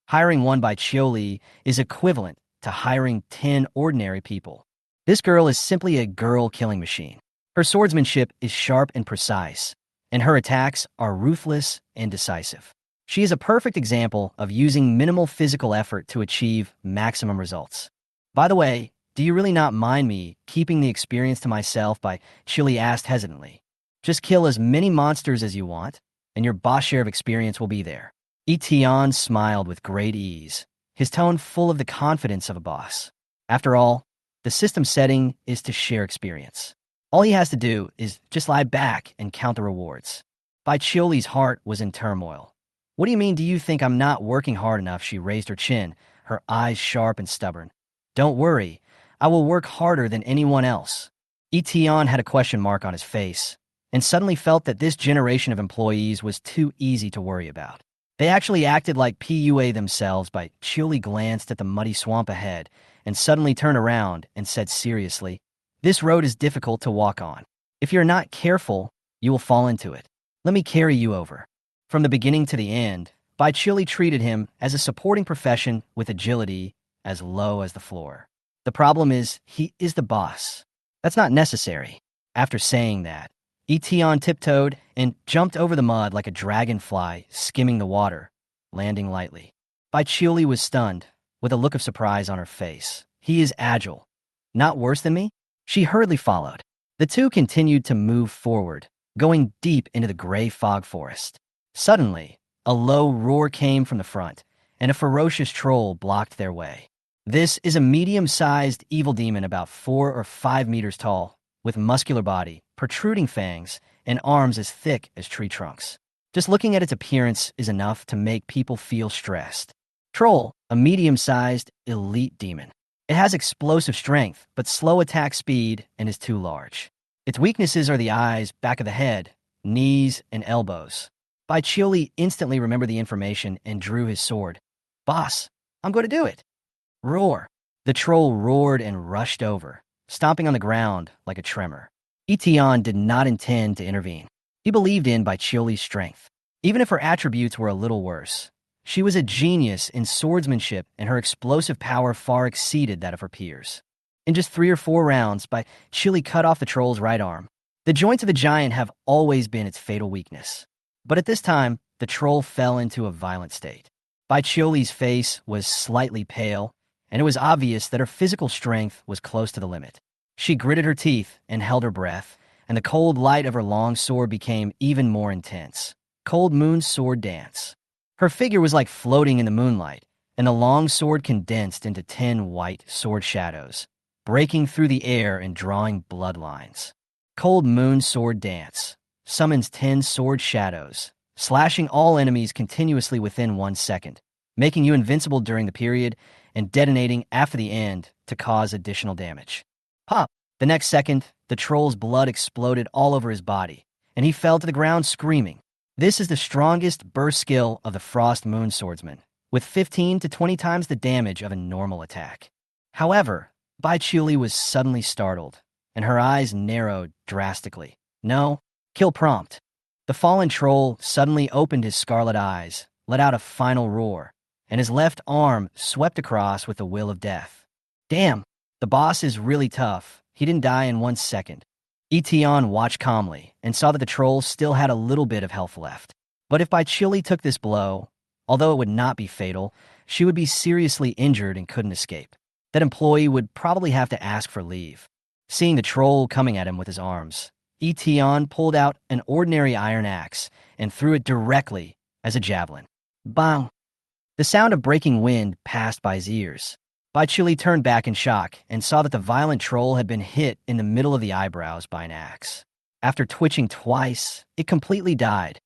Hiring one Bai Chioli is equivalent to hiring 10 ordinary people. This girl is simply a girl-killing machine. Her swordsmanship is sharp and precise, and her attacks are ruthless and decisive. She is a perfect example of using minimal physical effort to achieve maximum results. By the way, do you really not mind me keeping the experience to myself? Bai Chioli asked hesitantly. Just kill as many monsters as you want, and your boss share of experience will be there. Eton smiled with great ease, his tone full of the confidence of a boss. After all, the system setting is to share experience. All he has to do is just lie back and count the rewards. Bai Chioli's heart was in turmoil. "What do you mean, do you think I'm not working hard enough?" She raised her chin, her eyes sharp and stubborn. "Don't worry, I will work harder than anyone else." Eton had a question mark on his face, and suddenly felt that this generation of employees was too easy to worry about. They actually acted like PUA themselves. Bai Chioli glanced at the muddy swamp ahead and suddenly turned around and said seriously, "This road is difficult to walk on. If you're not careful, you will fall into it. Let me carry you over." From the beginning to the end, Bai Chioli treated him as a supporting profession with agility as low as the floor. The problem is, he is the boss. That's not necessary. After saying that, Eton tiptoed and jumped over the mud like a dragonfly skimming the water, landing lightly. Bai Chioli was stunned, with a look of surprise on her face. He is agile. Not worse than me? She hurriedly followed. The two continued to move forward, going deep into the gray fog forest. Suddenly, a low roar came from the front, and a ferocious troll blocked their way. This is a medium-sized evil demon about 4 or 5 meters tall, with muscular body, protruding fangs, and arms as thick as tree trunks. Just looking at its appearance is enough to make people feel stressed. Troll, a medium-sized, elite demon. It has explosive strength, but slow attack speed and is too large. Its weaknesses are the eyes, back of the head, knees, and elbows. Baiqiuli instantly remembered the information and drew his sword. "Boss, I'm going to do it." Roar. The troll roared and rushed over, stomping on the ground like a tremor. Yi Tian did not intend to intervene. He believed in Baiqiuli's strength. Even if her attributes were a little worse, she was a genius in swordsmanship and her explosive power far exceeded that of her peers. In just 3 or 4 rounds, Baiqiuli cut off the troll's right arm. The joints of the giant have always been its fatal weakness. But at this time, the troll fell into a violent state. Baiqiuli's face was slightly pale, and it was obvious that her physical strength was close to the limit. She gritted her teeth and held her breath, and the cold light of her long sword became even more intense. Cold Moon Sword Dance. Her figure was like floating in the moonlight, and the long sword condensed into 10 white sword shadows, breaking through the air and drawing bloodlines. Cold Moon Sword Dance summons 10 sword shadows, slashing all enemies continuously within 1 second, making you invincible during the period and detonating after the end to cause additional damage. Pop! The next second, the troll's blood exploded all over his body, and he fell to the ground screaming. This is the strongest burst skill of the Frost Moon Swordsman, with 15 to 20 times the damage of a normal attack. However, Baiqiuli was suddenly startled, and her eyes narrowed drastically. No, kill prompt. The fallen troll suddenly opened his scarlet eyes, let out a final roar, and his left arm swept across with the will of death. Damn, the boss is really tough. He didn't die in 1 second. Eton watched calmly and saw that the troll still had a little bit of health left. But if Baiqiuli took this blow, although it would not be fatal, she would be seriously injured and couldn't escape. That employee would probably have to ask for leave. Seeing the troll coming at him with his arms, Eton pulled out an ordinary iron axe and threw it directly as a javelin. Bang! The sound of breaking wind passed by his ears. Baiqiuli turned back in shock and saw that the violent troll had been hit in the middle of the eyebrows by an axe. After twitching twice, it completely died.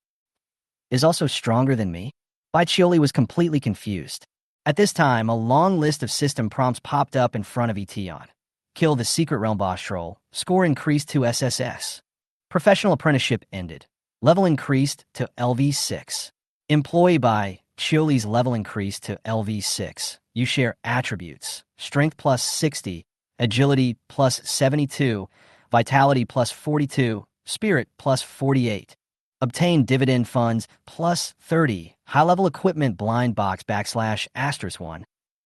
Is also stronger than me? Baiqiuli was completely confused. At this time, a long list of system prompts popped up in front of Eton. Kill the Secret Realm boss troll. Score increased to SSS. Professional apprenticeship ended. Level increased to LV6. Employee by Chioli's level increased to LV6. You share attributes. Strength plus 60. Agility plus 72. Vitality plus 42. Spirit plus 48. Obtain dividend funds plus 30. High-level equipment blind box /*1.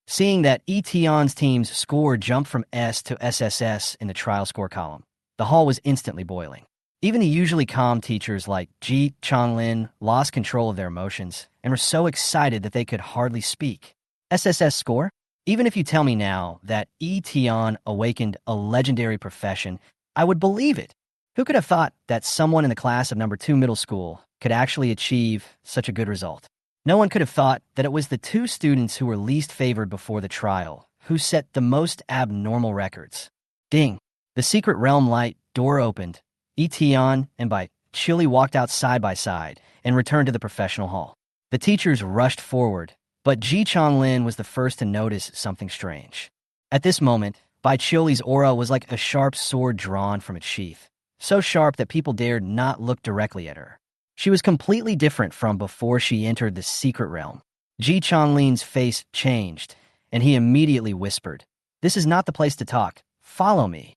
Seeing that Eton's team's score jumped from S to SSS in the trial score column, the hall was instantly boiling. Even the usually calm teachers like Ji Changlin lost control of their emotions and were so excited that they could hardly speak. SSS score? Even if you tell me now that Yi Tian awakened a legendary profession, I would believe it. Who could have thought that someone in the class of number 2 middle school could actually achieve such a good result? No one could have thought that it was the 2 students who were least favored before the trial who set the most abnormal records. Ding! The secret realm light door opened. Eton and Baiqiuli walked out side by side and returned to the professional hall. The teachers rushed forward, but Ji Changlin was the first to notice something strange. At this moment, Baiqiuli's aura was like a sharp sword drawn from its sheath, so sharp that people dared not look directly at her. She was completely different from before she entered the secret realm. Ji Changlin's face changed, and he immediately whispered, "This is not the place to talk. Follow me."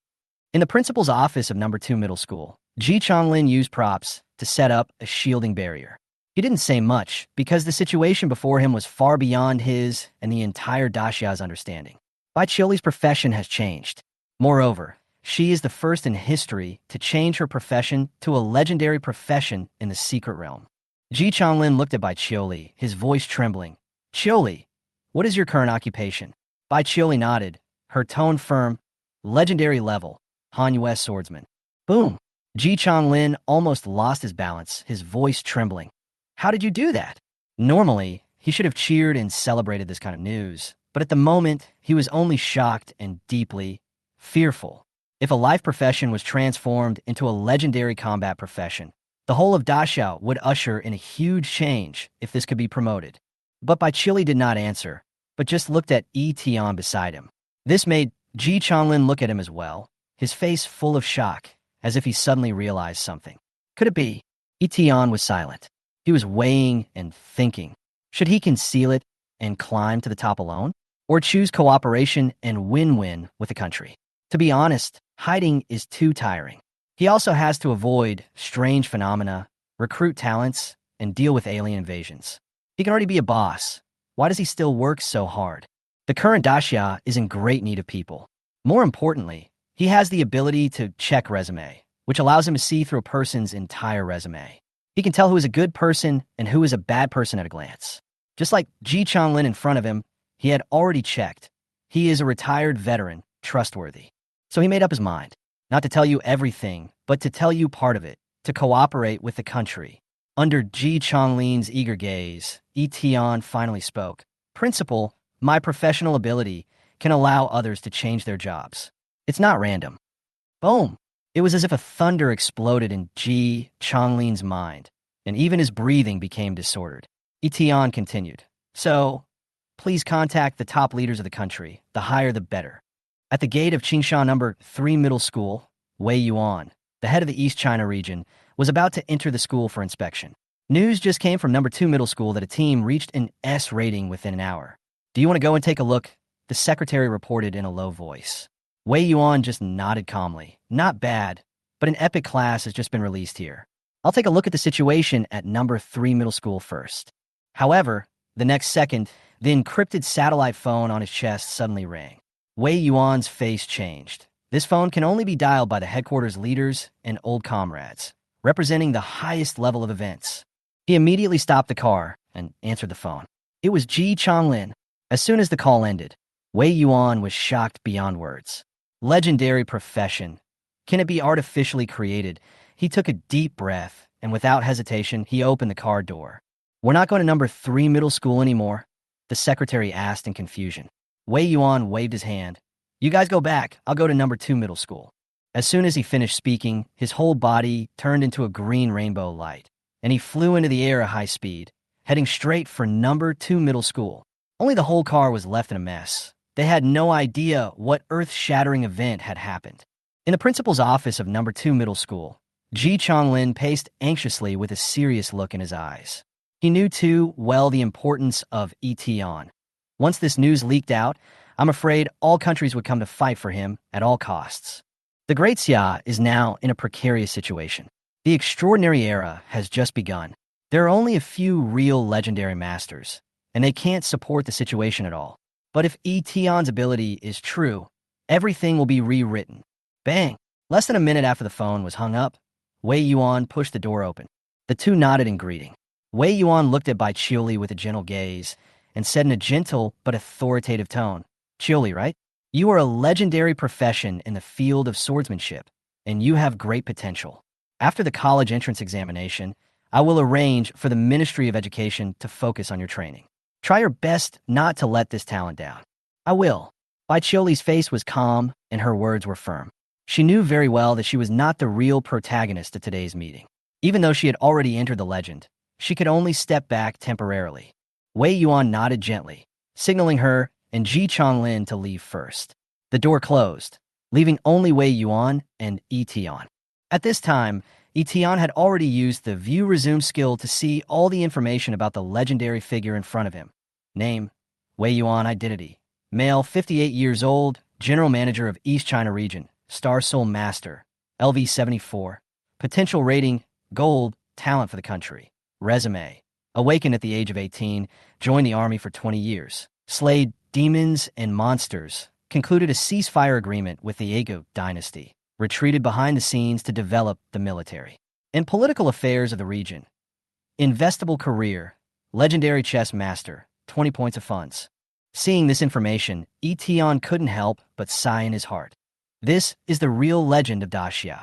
In the principal's office of number 2 middle school, Ji Changlin used props to set up a shielding barrier. He didn't say much because the situation before him was far beyond his and the entire Daxia's understanding. Baiqiuli's profession has changed. Moreover, she is the first in history to change her profession to a legendary profession in the secret realm. Ji Changlin looked at Baiqiuli, his voice trembling. "Qiuli, what is your current occupation?" Baiqiuli nodded, her tone firm. "Legendary level, Han US swordsman." Boom! Ji Changlin almost lost his balance, his voice trembling. "How did you do that?" Normally, he should have cheered and celebrated this kind of news, but at the moment, he was only shocked and deeply fearful. If a life profession was transformed into a legendary combat profession, the whole of Daxiao would usher in a huge change if this could be promoted. But Bai Chili did not answer, but just looked at Yi Tian beside him. This made Ji Changlin look at him as well, his face full of shock, as if he suddenly realized something. Could it be? Yi Tian was silent. He was weighing and thinking. Should he conceal it and climb to the top alone? Or choose cooperation and win-win with the country? To be honest, hiding is too tiring. He also has to avoid strange phenomena, recruit talents, and deal with alien invasions. He can already be a boss. Why does he still work so hard? The current Daxia is in great need of people. More importantly, he has the ability to check resume, which allows him to see through a person's entire resume. He can tell who is a good person and who is a bad person at a glance. Just like Ji Changlin in front of him, he had already checked. He is a retired veteran, trustworthy. So he made up his mind, not to tell you everything, but to tell you part of it, to cooperate with the country. Under Ji Changlin's eager gaze, Yi Tian finally spoke. Principal, my professional ability can allow others to change their jobs. It's not random. Boom! It was as if a thunder exploded in Ji Changlin's mind, and even his breathing became disordered. Yi Tian continued. So, please contact the top leaders of the country. The higher the better. At the gate of Qingshan No. 3 Middle School, Wei Yuan, the head of the East China region, was about to enter the school for inspection. News just came from No. 2 Middle School that a team reached an S rating within an hour. Do you want to go and take a look? The secretary reported in a low voice. Wei Yuan just nodded calmly. Not bad, but an epic class has just been released here. I'll take a look at the situation at No. 3 Middle School first. However, the next second, the encrypted satellite phone on his chest suddenly rang. Wei Yuan's face changed. This phone can only be dialed by the headquarters leaders and old comrades, representing the highest level of events. He immediately stopped the car and answered the phone. It was Ji Changlin. As soon as the call ended, Wei Yuan was shocked beyond words. Legendary profession. Can it be artificially created? He took a deep breath, and without hesitation, he opened the car door. We're not going to No. 3 Middle School anymore? The secretary asked in confusion. Wei Yuan waved his hand. You guys go back. I'll go to No. 2 Middle School. As soon as he finished speaking, his whole body turned into a green rainbow light, and he flew into the air at high speed, heading straight for No. 2 Middle School. Only the whole car was left in a mess. They had no idea what earth-shattering event had happened. In the principal's office of No. 2 Middle School, Ji Changlin paced anxiously with a serious look in his eyes. He knew too well the importance of Yi Tian. Once this news leaked out, I'm afraid all countries would come to fight for him at all costs. The Great Xia is now in a precarious situation. The extraordinary era has just begun. There are only a few real legendary masters, and they can't support the situation at all. But if Yi Tian's ability is true, everything will be rewritten. Bang! Less than a minute after the phone was hung up, Wei Yuan pushed the door open. The two nodded in greeting. Wei Yuan looked at Bai Chiuli with a gentle gaze and said in a gentle but authoritative tone, Chiuli, right? You are a legendary profession in the field of swordsmanship, and you have great potential. After the college entrance examination, I will arrange for the Ministry of Education to focus on your training. Try your best not to let this talent down. I will. Bai Chiuli's face was calm, and her words were firm. She knew very well that she was not the real protagonist of today's meeting. Even though she had already entered the legend, she could only step back temporarily. Wei Yuan nodded gently, signaling her and Ji Changlin to leave first. The door closed, leaving only Wei Yuan and Yi Tian. At this time, Yi Tian had already used the View Resume skill to see all the information about the legendary figure in front of him. Name, Wei Yuan. Identity, male, 58 years old, general manager of East China region, Star Soul Master, LV 74. Potential rating, gold, talent for the country. Resume, awakened at the age of 18, joined the army for 20 years, slayed demons and monsters, concluded a ceasefire agreement with the Ego dynasty, retreated behind the scenes to develop the military. In political affairs of the region, investable career, legendary chess master, 20 points of funds. Seeing this information, Yi Tian couldn't help but sigh in his heart. This is the real legend of Daxia.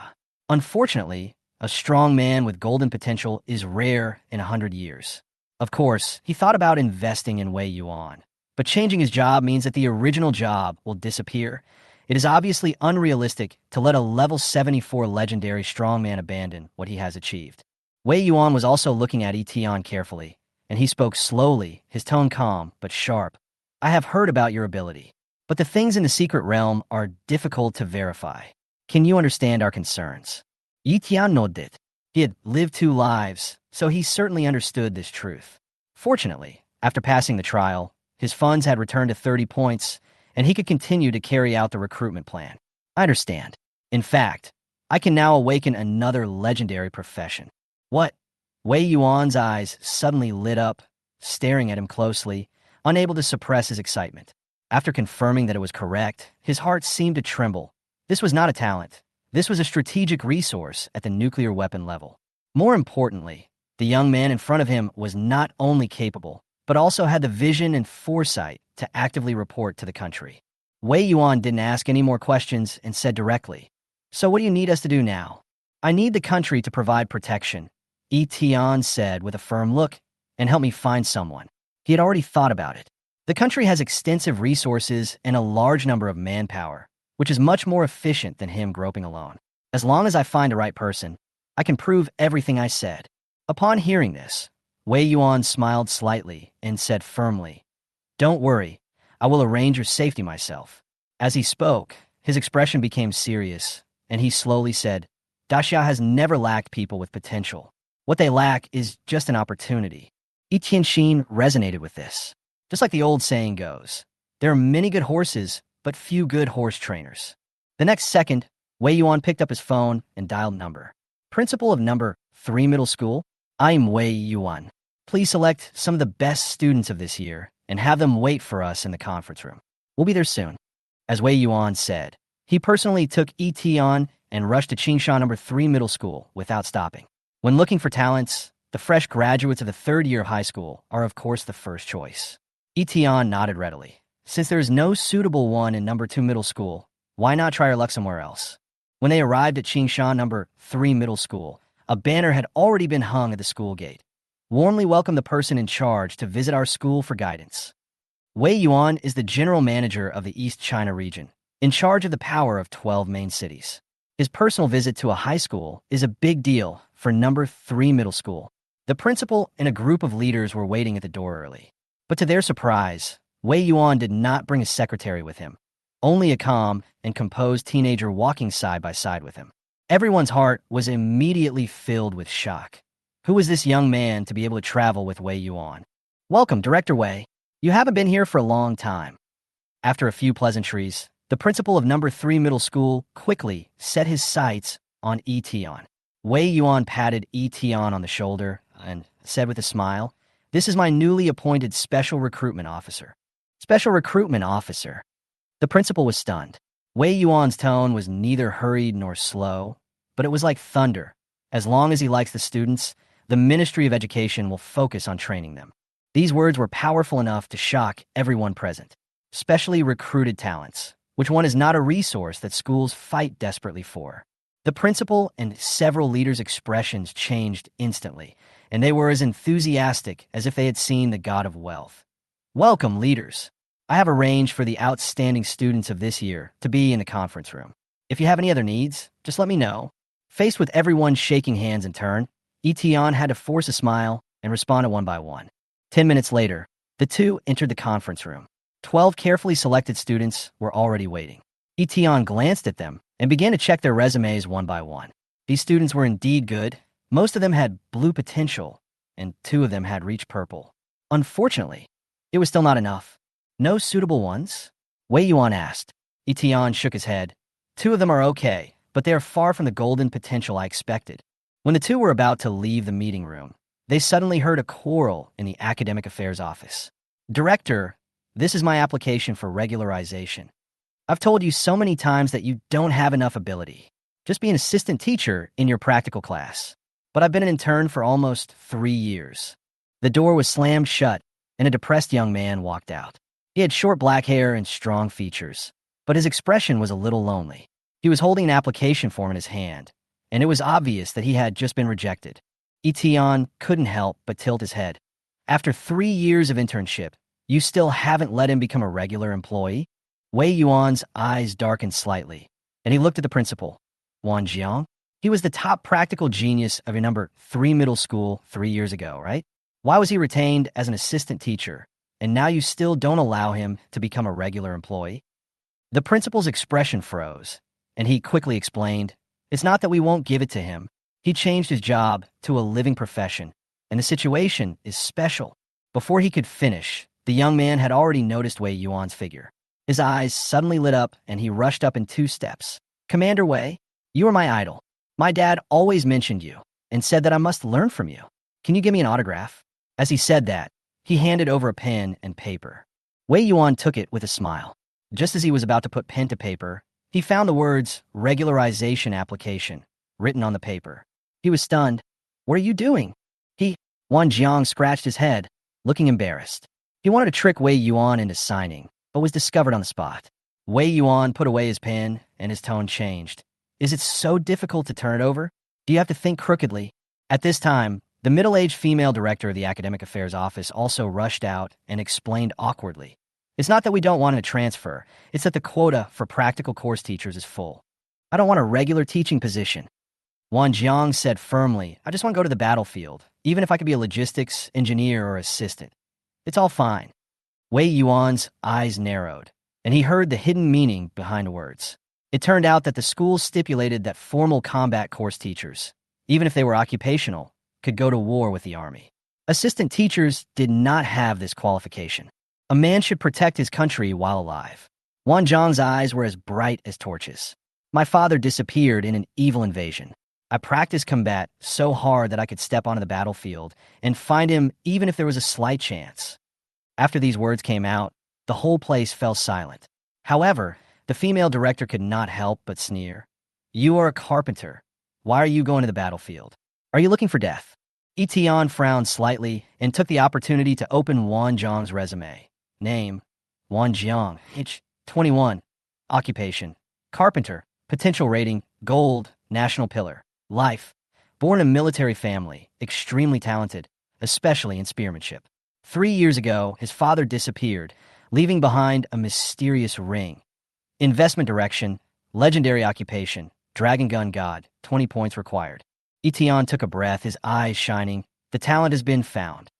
Unfortunately, a strong man with golden potential is rare in 100 years. Of course, he thought about investing in Wei Yuan, but changing his job means that the original job will disappear, It is obviously unrealistic to let a level 74 legendary strongman abandon what he has achieved. Wei Yuan was also looking at Yi Tian carefully, and he spoke slowly, his tone calm but sharp. I have heard about your ability, but the things in the secret realm are difficult to verify. Can you understand our concerns? Yi Tian nodded. He had lived 2 lives, so he certainly understood this truth. Fortunately, after passing the trial, his funds had returned to 30 points, and he could continue to carry out the recruitment plan. I understand. In fact, I can now awaken another legendary profession. What? Wei Yuan's eyes suddenly lit up, staring at him closely, unable to suppress his excitement. After confirming that it was correct, his heart seemed to tremble. This was not a talent. This was a strategic resource at the nuclear weapon level. More importantly, the young man in front of him was not only capable, but also had the vision and foresight to actively report to the country. Wei Yuan didn't ask any more questions and said directly, "So what do you need us to do now?" "I need the country to provide protection," Yi Tian said with a firm look, "and help me find someone." He had already thought about it. The country has extensive resources and a large number of manpower, which is much more efficient than him groping alone. As long as I find the right person, I can prove everything I said. Upon hearing this, Wei Yuan smiled slightly and said firmly, "Don't worry, I will arrange your safety myself." As he spoke, his expression became serious, and he slowly said, "Daxia has never lacked people with potential. What they lack is just an opportunity." Yi Tianxin resonated with this. Just like the old saying goes, there are many good horses, but few good horse trainers. The next second, Wei Yuan picked up his phone and dialed number. "Principal of number 3 middle school, I'm Wei Yuan. Please select some of the best students of this year and have them wait for us in the conference room. We'll be there soon." As Wei Yuan said, he personally took Yi Tian and rushed to Qingshan number 3 middle school without stopping. When looking for talents, the fresh graduates of the 3rd year of high school are of course the first choice. Yi Tian nodded readily. Since there is no suitable one in number 2 middle school, why not try your luck somewhere else? When they arrived at Qingshan number 3 middle school, a banner had already been hung at the school gate. "Warmly welcome the person in charge to visit our school for guidance." Wei Yuan is the general manager of the East China region, in charge of the power of 12 main cities. His personal visit to a high school is a big deal for number 3 middle school. The principal and a group of leaders were waiting at the door early. But to their surprise, Wei Yuan did not bring a secretary with him, only a calm and composed teenager walking side by side with him. Everyone's heart was immediately filled with shock. Who was this young man to be able to travel with Wei Yuan? "Welcome, Director Wei. You haven't been here for a long time." After a few pleasantries, the principal of number 3 middle school quickly set his sights on Yi Tian. Wei Yuan patted Yi Tian on the shoulder and said with a smile, "This is my newly appointed Special Recruitment Officer." Special Recruitment Officer. The principal was stunned. Wei Yuan's tone was neither hurried nor slow, but it was like thunder. As long as he likes the students, the Ministry of Education will focus on training them. These words were powerful enough to shock everyone present, especially recruited talents, which one is not a resource that schools fight desperately for. The principal and several leaders' expressions changed instantly, and they were as enthusiastic as if they had seen the god of wealth. "Welcome, leaders. I have arranged for the outstanding students of this year to be in the conference room. If you have any other needs, just let me know." Faced with everyone shaking hands in turn, Yi Tian had to force a smile and responded one by one. 10 minutes later, the two entered the conference room. 12 carefully selected students were already waiting. Yi Tian glanced at them and began to check their resumes one by one. These students were indeed good. Most of them had blue potential, and 2 of them had reached purple. Unfortunately, it was still not enough. "No suitable ones?" Wei Yuan asked. Yi Tian shook his head. "2 of them are okay, but they are far from the golden potential I expected." When the 2 were about to leave the meeting room, they suddenly heard a quarrel in the academic affairs office. "Director, this is my application for regularization. I've told you so many times that you don't have enough ability. Just be an assistant teacher in your practical class. But I've been an intern for almost 3 years." The door was slammed shut, and a depressed young man walked out. He had short black hair and strong features, but his expression was a little lonely. He was holding an application form in his hand, and it was obvious that he had just been rejected. Yi Tian couldn't help but tilt his head. "After 3 years of internship, you still haven't let him become a regular employee?" Wei Yuan's eyes darkened slightly, and he looked at the principal. Wan Jang? He was the top practical genius of your number 3 middle school 3 years ago, right? Why was he retained as an assistant teacher, and now you still don't allow him to become a regular employee? The principal's expression froze, and he quickly explained, it's not that we won't give it to him. He changed his job to a living profession, and the situation is special. Before he could finish, the young man had already noticed Wei Yuan's figure. His eyes suddenly lit up, and he rushed up in 2 steps. Commander Wei, you are my idol. My dad always mentioned you and said that I must learn from you. Can you give me an autograph? As he said that, he handed over a pen and paper. Wei Yuan took it with a smile. Just as he was about to put pen to paper, he found the words regularization application written on the paper. He was stunned. What are you doing? Wan Jiang scratched his head, looking embarrassed. He wanted to trick Wei Yuan into signing, but was discovered on the spot. Wei Yuan put away his pen, and his tone changed. Is it so difficult to turn it over? Do you have to think crookedly? At this time, the middle-aged female director of the Academic Affairs Office also rushed out and explained awkwardly. It's not that we don't want to transfer, it's that the quota for practical course teachers is full. I don't want a regular teaching position. Wan Jiang said firmly, I just want to go to the battlefield, even if I could be a logistics engineer or assistant. It's all fine. Wei Yuan's eyes narrowed, and he heard the hidden meaning behind the words. It turned out that the school stipulated that formal combat course teachers, even if they were occupational, could go to war with the army. Assistant teachers did not have this qualification. A man should protect his country while alive. Wan Zhang's eyes were as bright as torches. My father disappeared in an evil invasion. I practiced combat so hard that I could step onto the battlefield and find him even if there was a slight chance. After these words came out, the whole place fell silent. However, the female director could not help but sneer. You are a carpenter. Why are you going to the battlefield? Are you looking for death? Yi Tian frowned slightly and took the opportunity to open Wan Zhang's resume. Name, Wan Jiang, age 21. Occupation, carpenter. Potential rating, gold, national pillar. Life, born in a military family, extremely talented, especially in spearmanship. 3 years ago, his father disappeared, leaving behind a mysterious ring. Investment direction, legendary occupation, dragon gun god, 20 points required. Yi Tian took a breath, his eyes shining. The talent has been found.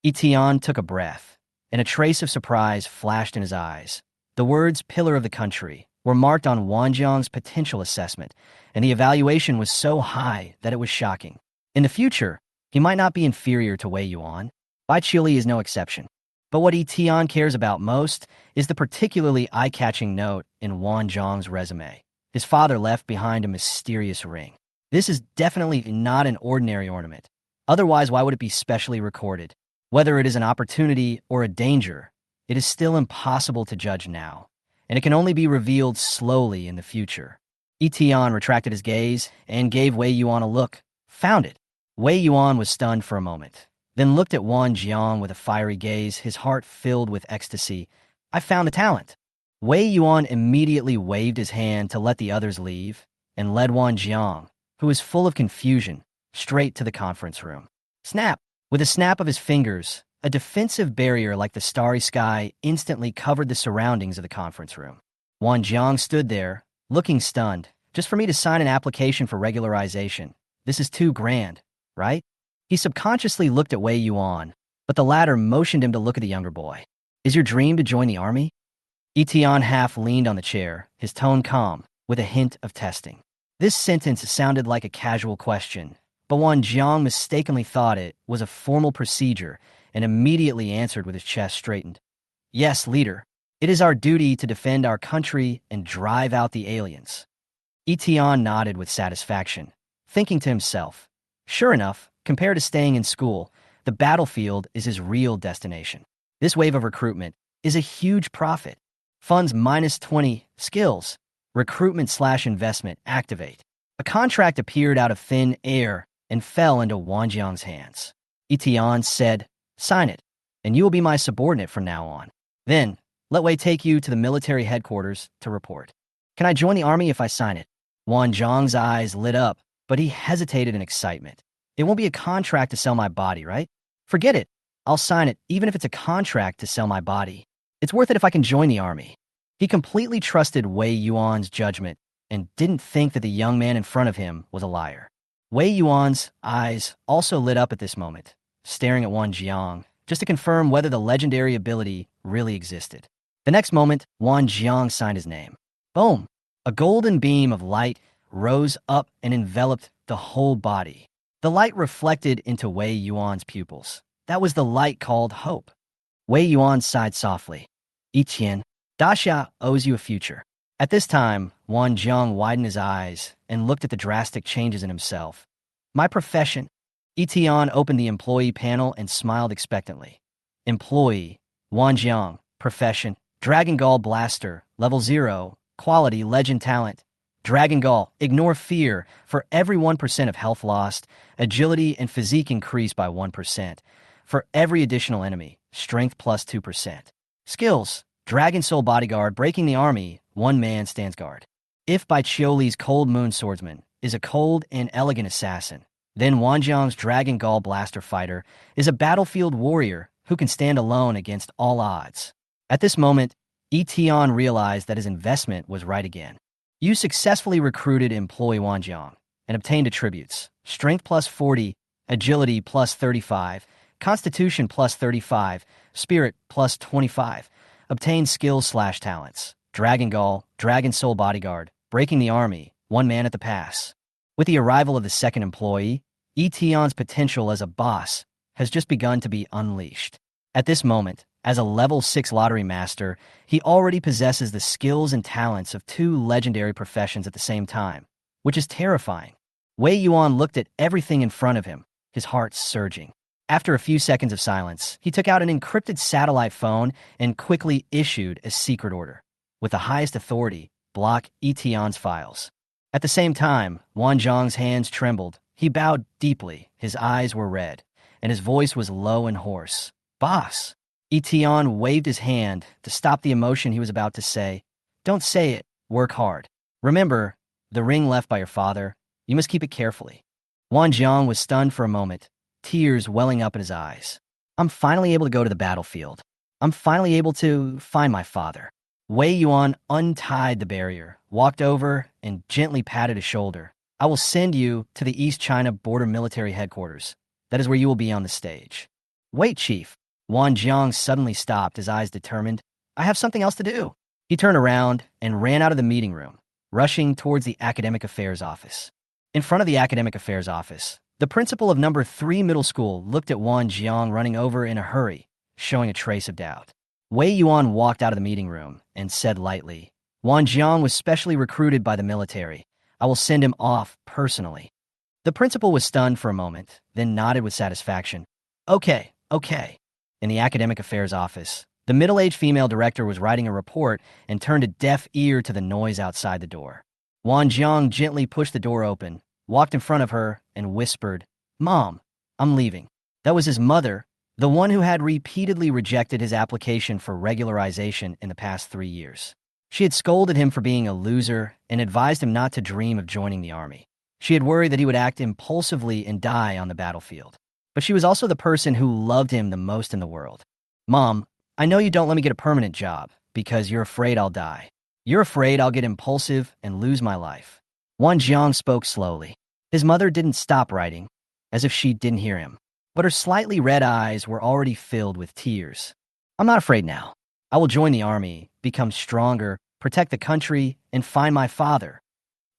Yi Tian took a breath, and a trace of surprise flashed in his eyes. The words pillar of the country were marked on Wan Jiang's potential assessment, and the evaluation was so high that it was shocking. In the future, he might not be inferior to Wei Yuan. Bai Chili is no exception. But what Yi Tian cares about most is the particularly eye-catching note in Wan Zhang's resume. His father left behind a mysterious ring. This is definitely not an ordinary ornament. Otherwise, why would it be specially recorded? Whether it is an opportunity or a danger, it is still impossible to judge now, and it can only be revealed slowly in the future. Yi Tian retracted his gaze and gave Wei Yuan a look. Found it. Wei Yuan was stunned for a moment, then looked at Wan Jiang with a fiery gaze, his heart filled with ecstasy. I found the talent. Wei Yuan immediately waved his hand to let the others leave and led Wan Jiang, who was full of confusion, straight to the conference room. Snap! With a snap of his fingers, a defensive barrier like the starry sky instantly covered the surroundings of the conference room. Wan Jiang stood there, looking stunned. Just for me to sign an application for regularization. This is too grand, right? He subconsciously looked at Wei Yuan, but the latter motioned him to look at the younger boy. Is your dream to join the army? Yi Tian half leaned on the chair, his tone calm, with a hint of testing. This sentence sounded like a casual question, but Wan Jiang mistakenly thought it was a formal procedure and immediately answered with his chest straightened. Yes, leader. It is our duty to defend our country and drive out the aliens. Yi Tian nodded with satisfaction, thinking to himself, sure enough, compared to staying in school, the battlefield is his real destination. This wave of recruitment is a huge profit. Funds -20, skills, recruitment/investment, activate. A contract appeared out of thin air and fell into Wan Jiang's hands. Yi Tian said, sign it, and you will be my subordinate from now on. Then, let Wei take you to the military headquarters to report. Can I join the army if I sign it? Wan Zhang's eyes lit up, but he hesitated in excitement. It won't be a contract to sell my body, right? Forget it. I'll sign it, even if it's a contract to sell my body. It's worth it if I can join the army. He completely trusted Wei Yuan's judgment and didn't think that the young man in front of him was a liar. Wei Yuan's eyes also lit up at this moment, staring at Wan Jiang, just to confirm whether the legendary ability really existed. The next moment, Wan Jiang signed his name. Boom! A golden beam of light rose up and enveloped the whole body. The light reflected into Wei Yuan's pupils. That was the light called hope. Wei Yuan sighed softly. Yi Tian, Dasha owes you a future. At this time, Wan Jiang widened his eyes and looked at the drastic changes in himself. My profession. Yi Tian opened the employee panel and smiled expectantly. Employee, Wan Jiang, profession, Dragon Gall Blaster, level 0, quality, legend talent. Dragon Gall, ignore fear. For every 1% of health lost, agility and physique increase by 1%. For every additional enemy, strength plus 2%. Skills, Dragon Soul Bodyguard, breaking the army, one man stands guard. If by Chioli's Cold Moon Swordsman is a cold and elegant assassin, then Wan Jiang's Dragon Gall Blaster Fighter is a battlefield warrior who can stand alone against all odds. At this moment, Yi Tian realized that his investment was right again. You successfully recruited employee Wan Jiang and obtained attributes: strength plus 40, agility plus 35, constitution plus 35, spirit plus 25. Obtained skills/talents: Dragon Gall, Dragon Soul Bodyguard, breaking the army, one man at the pass. With the arrival of the second employee, Yi Tian's potential as a boss has just begun to be unleashed. At this moment, as a level 6 lottery master, he already possesses the skills and talents of 2 legendary professions at the same time, which is terrifying. Wei Yuan looked at everything in front of him, his heart surging. After a few seconds of silence, he took out an encrypted satellite phone and quickly issued a secret order. With the highest authority, block Yi Tian's files. At the same time, Wan Jiang's hands trembled. He bowed deeply, his eyes were red, and his voice was low and hoarse. Boss! Yi Tian waved his hand to stop the emotion he was about to say. Don't say it, work hard. Remember, the ring left by your father, you must keep it carefully. Wan Jiang was stunned for a moment, tears welling up in his eyes. I'm finally able to go to the battlefield. I'm finally able to find my father. Wei Yuan untied the barrier, walked over, and gently patted his shoulder. I will send you to the East China Border Military Headquarters. That is where you will be on the stage. Wait, Chief. Wan Jiang suddenly stopped, his eyes determined. I have something else to do. He turned around and ran out of the meeting room, rushing towards the Academic Affairs office. In front of the Academic Affairs office, the principal of number 3 middle school looked at Wan Jiang running over in a hurry, showing a trace of doubt. Wei Yuan walked out of the meeting room and said lightly, Wan Jiang was specially recruited by the military. I will send him off personally. The principal was stunned for a moment, then nodded with satisfaction. Okay. In the Academic Affairs office, the middle-aged female director was writing a report and turned a deaf ear to the noise outside the door. Wan Jiang gently pushed the door open, walked in front of her, and whispered, Mom, I'm leaving. That was his mother, the one who had repeatedly rejected his application for regularization in the past 3 years. She had scolded him for being a loser and advised him not to dream of joining the army. She had worried that he would act impulsively and die on the battlefield. But she was also the person who loved him the most in the world. Mom, I know you don't let me get a permanent job because you're afraid I'll die. You're afraid I'll get impulsive and lose my life. Wan Jiang spoke slowly. His mother didn't stop writing, as if she didn't hear him. But her slightly red eyes were already filled with tears. I'm not afraid now. I will join the army, become stronger, protect the country, and find my father.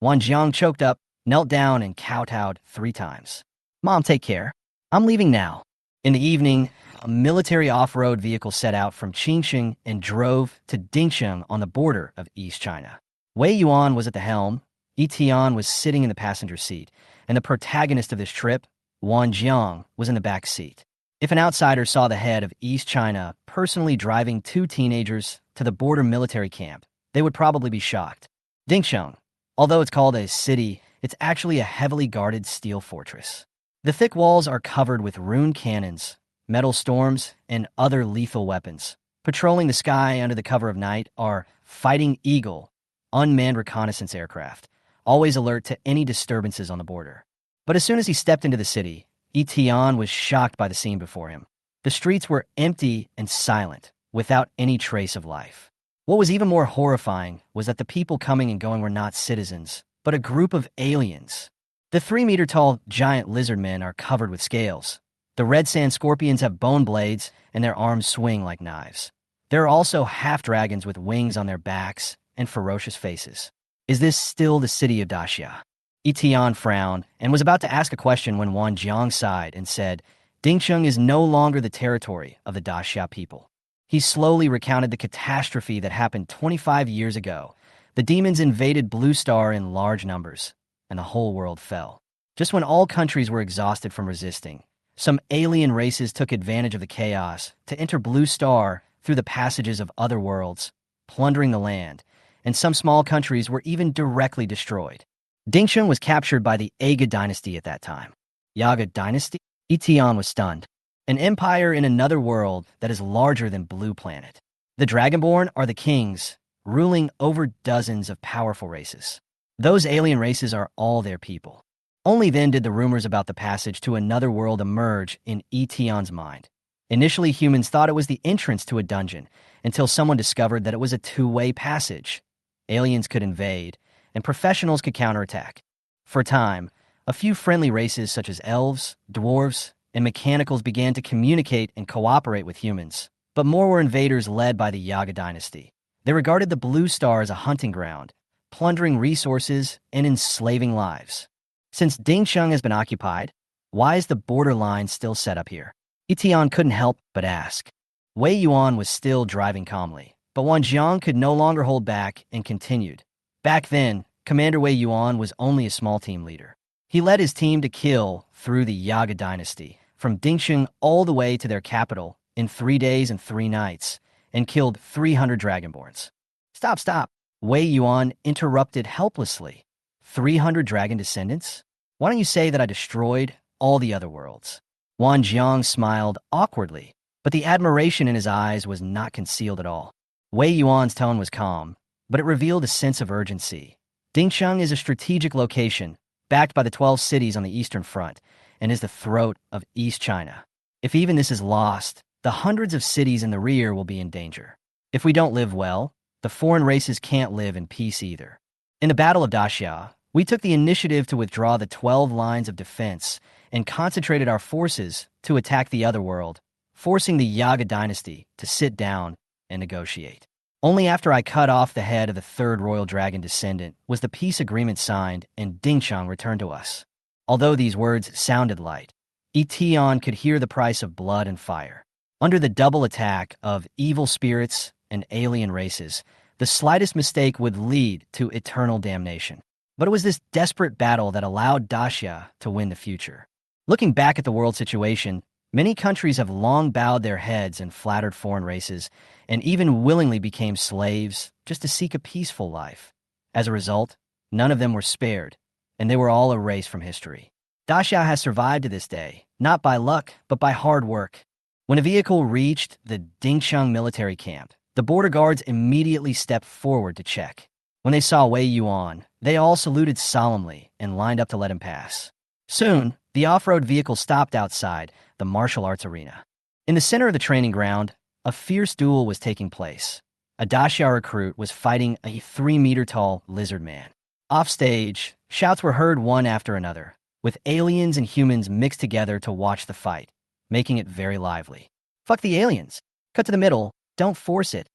Wan Jiang choked up, knelt down, and kowtowed 3 times. Mom, take care. I'm leaving now. In the evening, a military off-road vehicle set out from Qingsheng and drove to Dingsheng on the border of East China. Wei Yuan was at the helm, Yi Tian was sitting in the passenger seat, and the protagonist of this trip, Wan Jiang, was in the back seat. If an outsider saw the head of East China personally driving 2 teenagers to the border military camp, they would probably be shocked. Dingsheng, although it's called a city, it's actually a heavily guarded steel fortress. The thick walls are covered with rune cannons, metal storms, and other lethal weapons. Patrolling the sky under the cover of night are Fighting Eagle, unmanned reconnaissance aircraft, always alert to any disturbances on the border. But as soon as he stepped into the city, Yi Tian was shocked by the scene before him. The streets were empty and silent, without any trace of life. What was even more horrifying was that the people coming and going were not citizens, but a group of aliens. The 3-meter-tall giant lizard men are covered with scales. The red sand scorpions have bone blades, and their arms swing like knives. There are also half-dragons with wings on their backs and ferocious faces. Is this still the city of Daxia? Yi Tian frowned and was about to ask a question when Wan Jang sighed and said, Dingsheng is no longer the territory of the Daxia people. He slowly recounted the catastrophe that happened 25 years ago. The demons invaded Blue Star in large numbers, and the whole world fell. Just when all countries were exhausted from resisting, some alien races took advantage of the chaos to enter Blue Star through the passages of other worlds, plundering the land, and some small countries were even directly destroyed. Dingsheng was captured by the Aga dynasty at that time. Yaga dynasty? Yi Tian was stunned. An empire in another world that is larger than Blue Planet. The Dragonborn are the kings, ruling over dozens of powerful races. Those alien races are all their people. Only then did the rumors about the passage to another world emerge in Yi Tian's mind. Initially, humans thought it was the entrance to a dungeon, until someone discovered that it was a two-way passage. Aliens could invade, and professionals could counterattack. For a time, a few friendly races such as elves, dwarves, and mechanicals began to communicate and cooperate with humans, but more were invaders led by the Yaga dynasty. They regarded the Blue Star as a hunting ground, plundering resources and enslaving lives. Since Dingsheng has been occupied, why is the borderline still set up here? Yi Tian couldn't help but ask. Wei Yuan was still driving calmly, but Wan Jang could no longer hold back and continued. Back then, Commander Wei Yuan was only a small team leader. He led his team to kill through the Yaga dynasty, from Dingsheng all the way to their capital in 3 days and 3 nights, and killed 300 Dragonborns. Stop. Wei Yuan interrupted helplessly. 300 dragon descendants? Why don't you say that I destroyed all the other worlds? Wan Jiang smiled awkwardly, but the admiration in his eyes was not concealed at all. Wei Yuan's tone was calm, but it revealed a sense of urgency. Dingsheng is a strategic location, backed by the 12 cities on the Eastern Front, and is the throat of East China. If even this is lost, the hundreds of cities in the rear will be in danger. If we don't live well, the foreign races can't live in peace either. In the Battle of Daxia, we took the initiative to withdraw the 12 lines of defense and concentrated our forces to attack the other world, forcing the Yaga dynasty to sit down and negotiate. Only after I cut off the head of the third royal dragon descendant was the peace agreement signed and Dingsheng returned to us. Although these words sounded light, Yi Tian could hear the price of blood and fire. Under the double attack of evil spirits and alien races, the slightest mistake would lead to eternal damnation. But it was this desperate battle that allowed Daxia to win the future. Looking back at the world situation, many countries have long bowed their heads and flattered foreign races, and even willingly became slaves just to seek a peaceful life. As a result, none of them were spared, and they were all erased from history. Daxia has survived to this day, not by luck, but by hard work. When a vehicle reached the Dingsheng military camp, the border guards immediately stepped forward to check. When they saw Wei Yuan, they all saluted solemnly and lined up to let him pass. Soon, the off-road vehicle stopped outside the martial arts arena. In the center of the training ground, a fierce duel was taking place. A Daxia recruit was fighting a 3-meter-tall lizard man. Offstage, shouts were heard one after another, with aliens and humans mixed together to watch the fight, making it very lively. Fuck the aliens. Cut to the middle. Don't force it.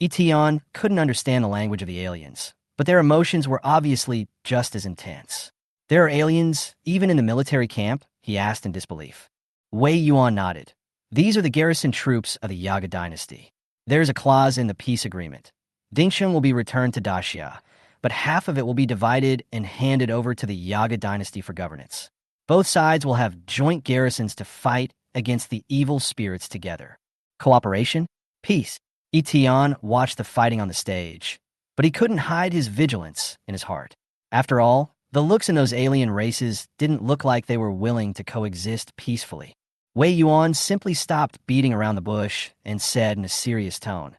Yi Tian couldn't understand the language of the aliens, but their emotions were obviously just as intense. There are aliens, even in the military camp? He asked in disbelief. Wei Yuan nodded. These are the garrison troops of the Yaga dynasty. There's a clause in the peace agreement. Dingsheng will be returned to Daxia, but half of it will be divided and handed over to the Yaga dynasty for governance. Both sides will have joint garrisons to fight against the evil spirits together. Cooperation? Peace. Yi Tian watched the fighting on the stage, but he couldn't hide his vigilance in his heart. After all, the looks in those alien races didn't look like they were willing to coexist peacefully. Wei Yuan simply stopped beating around the bush and said in a serious tone,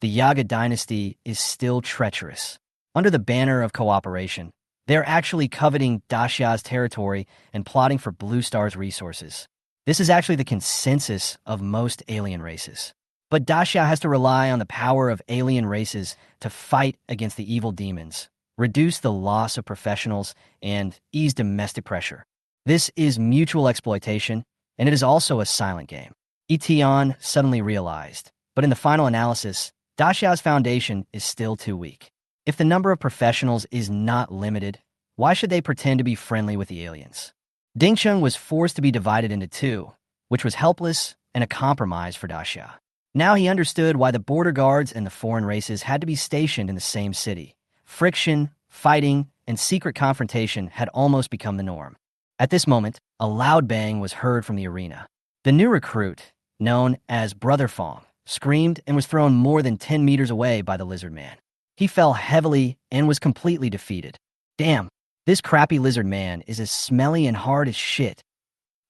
the Yaga dynasty is still treacherous. Under the banner of cooperation, they are actually coveting Daxia's territory and plotting for Blue Star's resources. This is actually the consensus of most alien races. But Daxia has to rely on the power of alien races to fight against the evil demons, reduce the loss of professionals, and ease domestic pressure. This is mutual exploitation, and it is also a silent game. Yi Tian suddenly realized, but in the final analysis, Daxia's foundation is still too weak. If the number of professionals is not limited, why should they pretend to be friendly with the aliens? Dingcheng was forced to be divided into two, which was helpless and a compromise for Daxia. Now he understood why the border guards and the foreign races had to be stationed in the same city. Friction, fighting, and secret confrontation had almost become the norm. At this moment, a loud bang was heard from the arena. The new recruit, known as Brother Fong, screamed and was thrown more than 10 meters away by the lizard man. He fell heavily and was completely defeated. Damn, this crappy lizard man is as smelly and hard as shit.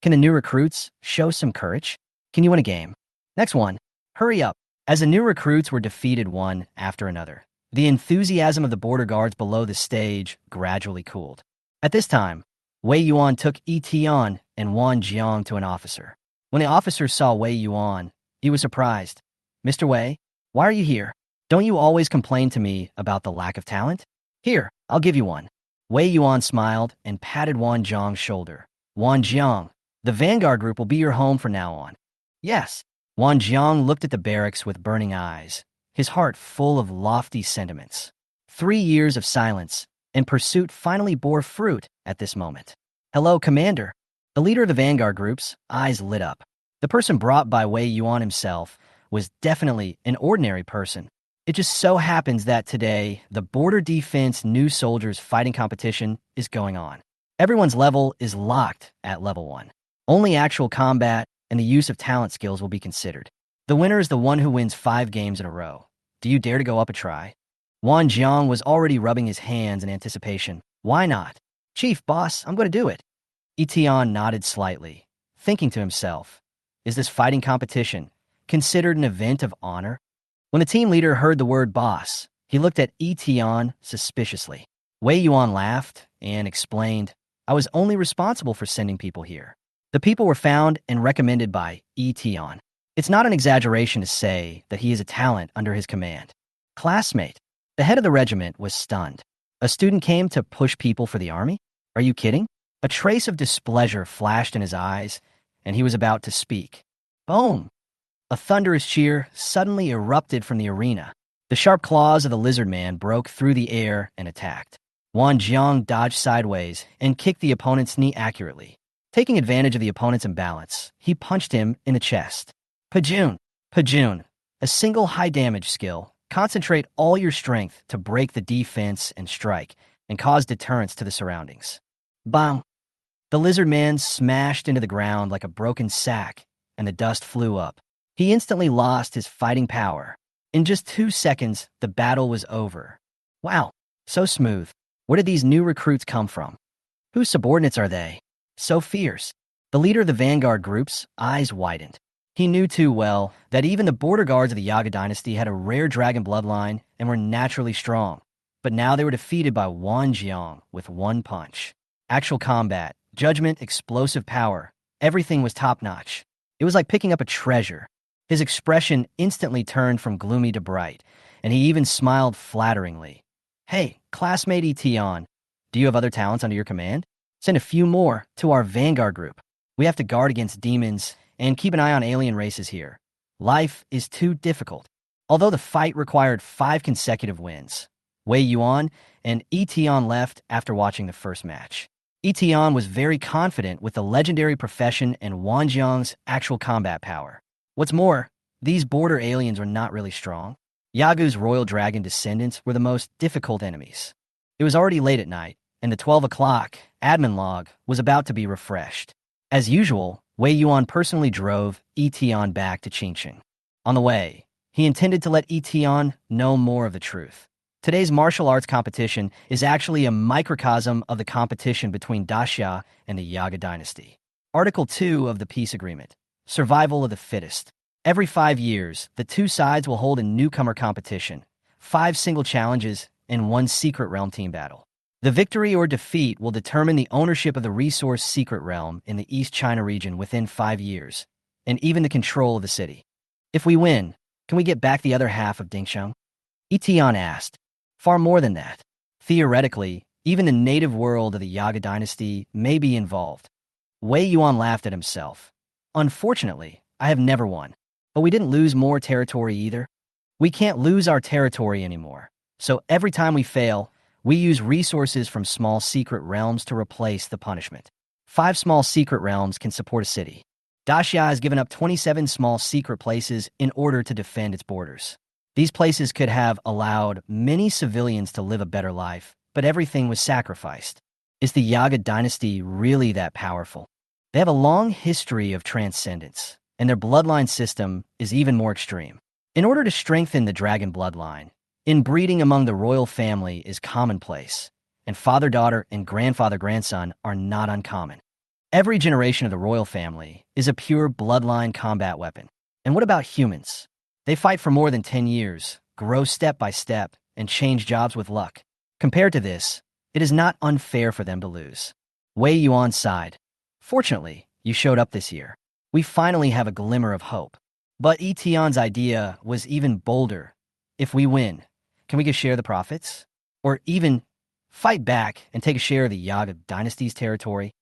Can the new recruits show some courage? Can you win a game? Next one. Hurry up. As the new recruits were defeated one after another, the enthusiasm of the border guards below the stage gradually cooled. At this time, Wei Yuan took Yi Tian and Wan Jang to an officer. When the officer saw Wei Yuan, he was surprised. Mr. Wei, why are you here? Don't you always complain to me about the lack of talent? Here, I'll give you one. Wei Yuan smiled and patted Wan Jang's shoulder. Wan Jiang, the Vanguard group will be your home from now on. Yes. Wan Jiang looked at the barracks with burning eyes, his heart full of lofty sentiments. 3 years of silence and pursuit finally bore fruit at this moment. Hello, Commander. The leader of the Vanguard group's eyes lit up. The person brought by Wei Yuan himself was definitely an ordinary person. It just so happens that today, the Border Defense New Soldiers Fighting Competition is going on. Everyone's level is locked at level 1. Only actual combat and the use of talent skills will be considered. The winner is the one who wins 5 games in a row. Do you dare to go up a try? Wan Jiang was already rubbing his hands in anticipation. Why not? Chief, boss, I'm going to do it. Yi Tian nodded slightly, thinking to himself, is this fighting competition considered an event of honor? When the team leader heard the word boss, he looked at Yi Tian suspiciously. Wei Yuan laughed and explained, I was only responsible for sending people here. The people were found and recommended by Yi Tian. It's not an exaggeration to say that he is a talent under his command. Classmate, the head of the regiment, was stunned. A student came to push people for the army? Are you kidding? A trace of displeasure flashed in his eyes, and he was about to speak. Boom! A thunderous cheer suddenly erupted from the arena. The sharp claws of the lizard man broke through the air and attacked. Wan Jiang dodged sideways and kicked the opponent's knee accurately. Taking advantage of the opponent's imbalance, he punched him in the chest. Pajun, a single high-damage skill. Concentrate all your strength to break the defense and strike, and cause deterrence to the surroundings. Bang! The lizard man smashed into the ground like a broken sack, and the dust flew up. He instantly lost his fighting power. In just 2 seconds, the battle was over. Wow, so smooth. Where did these new recruits come from? Whose subordinates are they? So fierce. The leader of the Vanguard group's eyes widened. He knew too well that even the border guards of the Yaga dynasty had a rare dragon bloodline and were naturally strong. But now they were defeated by Wan Jiang with one punch. Actual combat, judgment, explosive power, everything was top-notch. It was like picking up a treasure. His expression instantly turned from gloomy to bright, and he even smiled flatteringly. Hey, classmate Yi Tian, do you have other talents under your command? Send a few more to our Vanguard group. We have to guard against demons and keep an eye on alien races here. Life is too difficult. Although the fight required 5 consecutive wins, Wei Yuan and Yi Tian left after watching the first match. Yi Tian was very confident with the legendary profession and Wan Jiang's actual combat power. What's more, these border aliens were not really strong. Yagu's royal dragon descendants were the most difficult enemies. It was already late at night, and the 12 o'clock admin log was about to be refreshed. As usual, Wei Yuan personally drove Yi Tian back to Qingqing. On the way, he intended to let Yi Tian know more of the truth. Today's martial arts competition is actually a microcosm of the competition between Daxia and the Yaga dynasty. Article 2 of the peace agreement, survival of the fittest. Every 5 years, the two sides will hold a newcomer competition, 5 single challenges, and 1 secret realm team battle. The victory or defeat will determine the ownership of the resource secret realm in the East China region within 5 years, and even the control of the city. If we win, Can we get back the other half of Dingsheng? Yi Tian asked. Far more than that. Theoretically, even the native world of the Yaga dynasty may be involved. Wei Yuan laughed at himself. Unfortunately, I have never won. But we didn't lose more territory either. We can't lose our territory anymore. So every time we fail, we use resources from small secret realms to replace the punishment. 5 small secret realms can support a city. Daxia has given up 27 small secret places in order to defend its borders. These places could have allowed many civilians to live a better life, but everything was sacrificed. Is the Yaga dynasty really that powerful? They have a long history of transcendence, and their bloodline system is even more extreme. In order to strengthen the dragon bloodline, inbreeding among the royal family is commonplace, and father-daughter and grandfather-grandson are not uncommon. Every generation of the royal family is a pure bloodline combat weapon. And what about humans? They fight for more than 10 years, grow step by step, and change jobs with luck. Compared to this, it is not unfair for them to lose. Wei Yuan sighed. Fortunately, you showed up this year. We finally have a glimmer of hope. But Yi Tian's idea was even bolder. If we win, can we share the profits? Or even fight back and take a share of the Yaga dynasty's territory?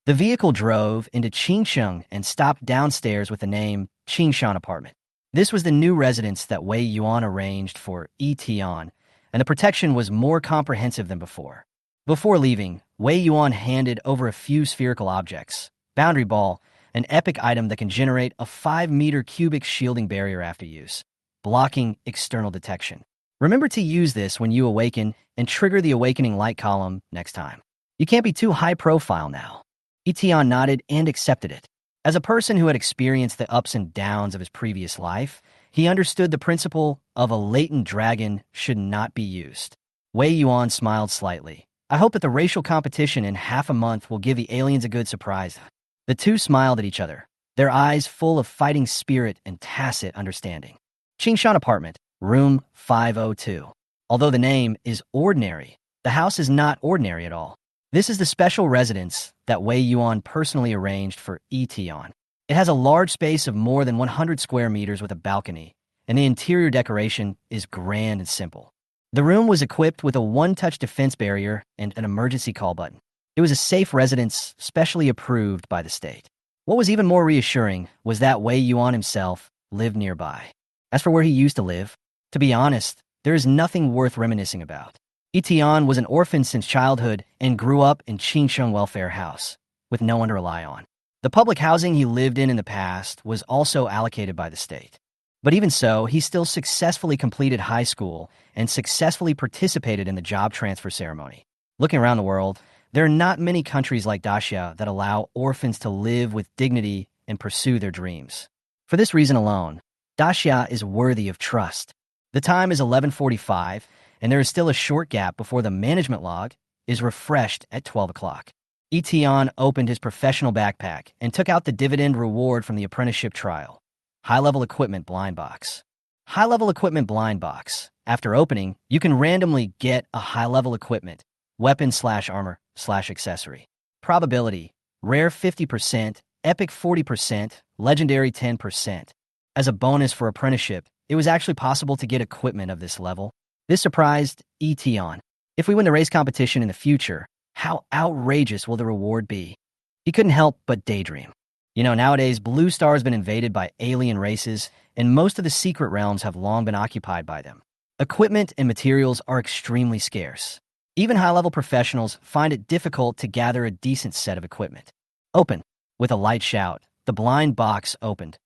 The vehicle drove into Qingsheng and stopped downstairs with the name Qingshan Apartment. This was the new residence that Wei Yuan arranged for Yi Tian, and the protection was more comprehensive than before. Before leaving, Wei Yuan handed over a few spherical objects. Boundary Ball, an epic item that can generate a 5-meter cubic shielding barrier after use, blocking external detection. Remember to use this when you awaken and trigger the awakening light column next time. You can't be too high profile now. Yi Tian nodded and accepted it. As a person who had experienced the ups and downs of his previous life, he understood the principle of a latent dragon should not be used. Wei Yuan smiled slightly. I hope that the racial competition in half a month will give the aliens a good surprise. The two smiled at each other, their eyes full of fighting spirit and tacit understanding. Qingshan Apartment, room 502. Although the name is ordinary, the house is not ordinary at all. This is the special residence that Wei Yuan personally arranged for Yi Tian. It has a large space of more than 100 square meters with a balcony, and the interior decoration is grand and simple. The room was equipped with a one-touch defense barrier and an emergency call button. It was a safe residence, specially approved by the state. What was even more reassuring was that Wei Yuan himself lived nearby. As for where he used to live, to be honest, there is nothing worth reminiscing about. Yi Tian was an orphan since childhood and grew up in Qingshan Welfare House, with no one to rely on. The public housing he lived in the past was also allocated by the state. But even so, he still successfully completed high school and successfully participated in the job transfer ceremony. Looking around the world, there are not many countries like Daxia that allow orphans to live with dignity and pursue their dreams. For this reason alone, Daxia is worthy of trust. The time is 11:45, and there is still a short gap before the management log is refreshed at 12 o'clock. Yi Tian opened his professional backpack and took out the dividend reward from the apprenticeship trial. High-level equipment blind box. High-level equipment blind box. After opening, you can randomly get a high-level equipment, weapon/armor/accessory. Probability, rare 50%, epic 40%, legendary 10%. As a bonus for apprenticeship, it was actually possible to get equipment of this level. This surprised Yi Tian. If we win the race competition in the future, how outrageous will the reward be? He couldn't help but daydream. Nowadays, Blue Star has been invaded by alien races, and most of the secret realms have long been occupied by them. Equipment and materials are extremely scarce. Even high-level professionals find it difficult to gather a decent set of equipment. Open. With a light shout, the blind box opened.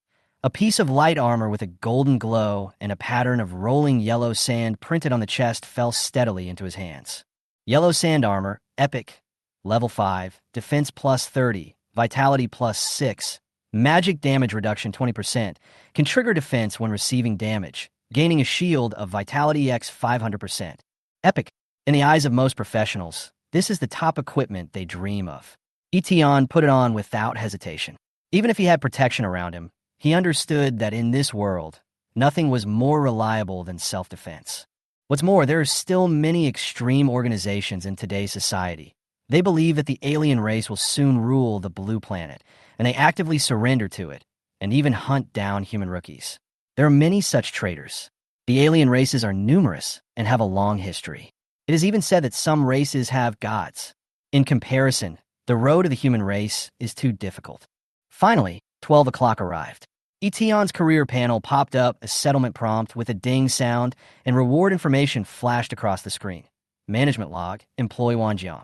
A piece of light armor with a golden glow and a pattern of rolling yellow sand printed on the chest fell steadily into his hands. Yellow sand armor, epic, level 5, defense plus 30, vitality plus 6, magic damage reduction 20%, can trigger defense when receiving damage, gaining a shield of vitality x 500%. Epic. In the eyes of most professionals, this is the top equipment they dream of. Yi Tian put it on without hesitation. Even if he had protection around him, he understood that in this world, nothing was more reliable than self-defense. What's more, there are still many extreme organizations in today's society. They believe that the alien race will soon rule the blue planet, and they actively surrender to it, and even hunt down human rookies. There are many such traitors. The alien races are numerous and have a long history. It is even said that some races have gods. In comparison, the road of the human race is too difficult. Finally, 12 o'clock arrived. Eton's career panel popped up a settlement prompt with a ding sound, and reward information flashed across the screen. Management log, employee Wan Jang.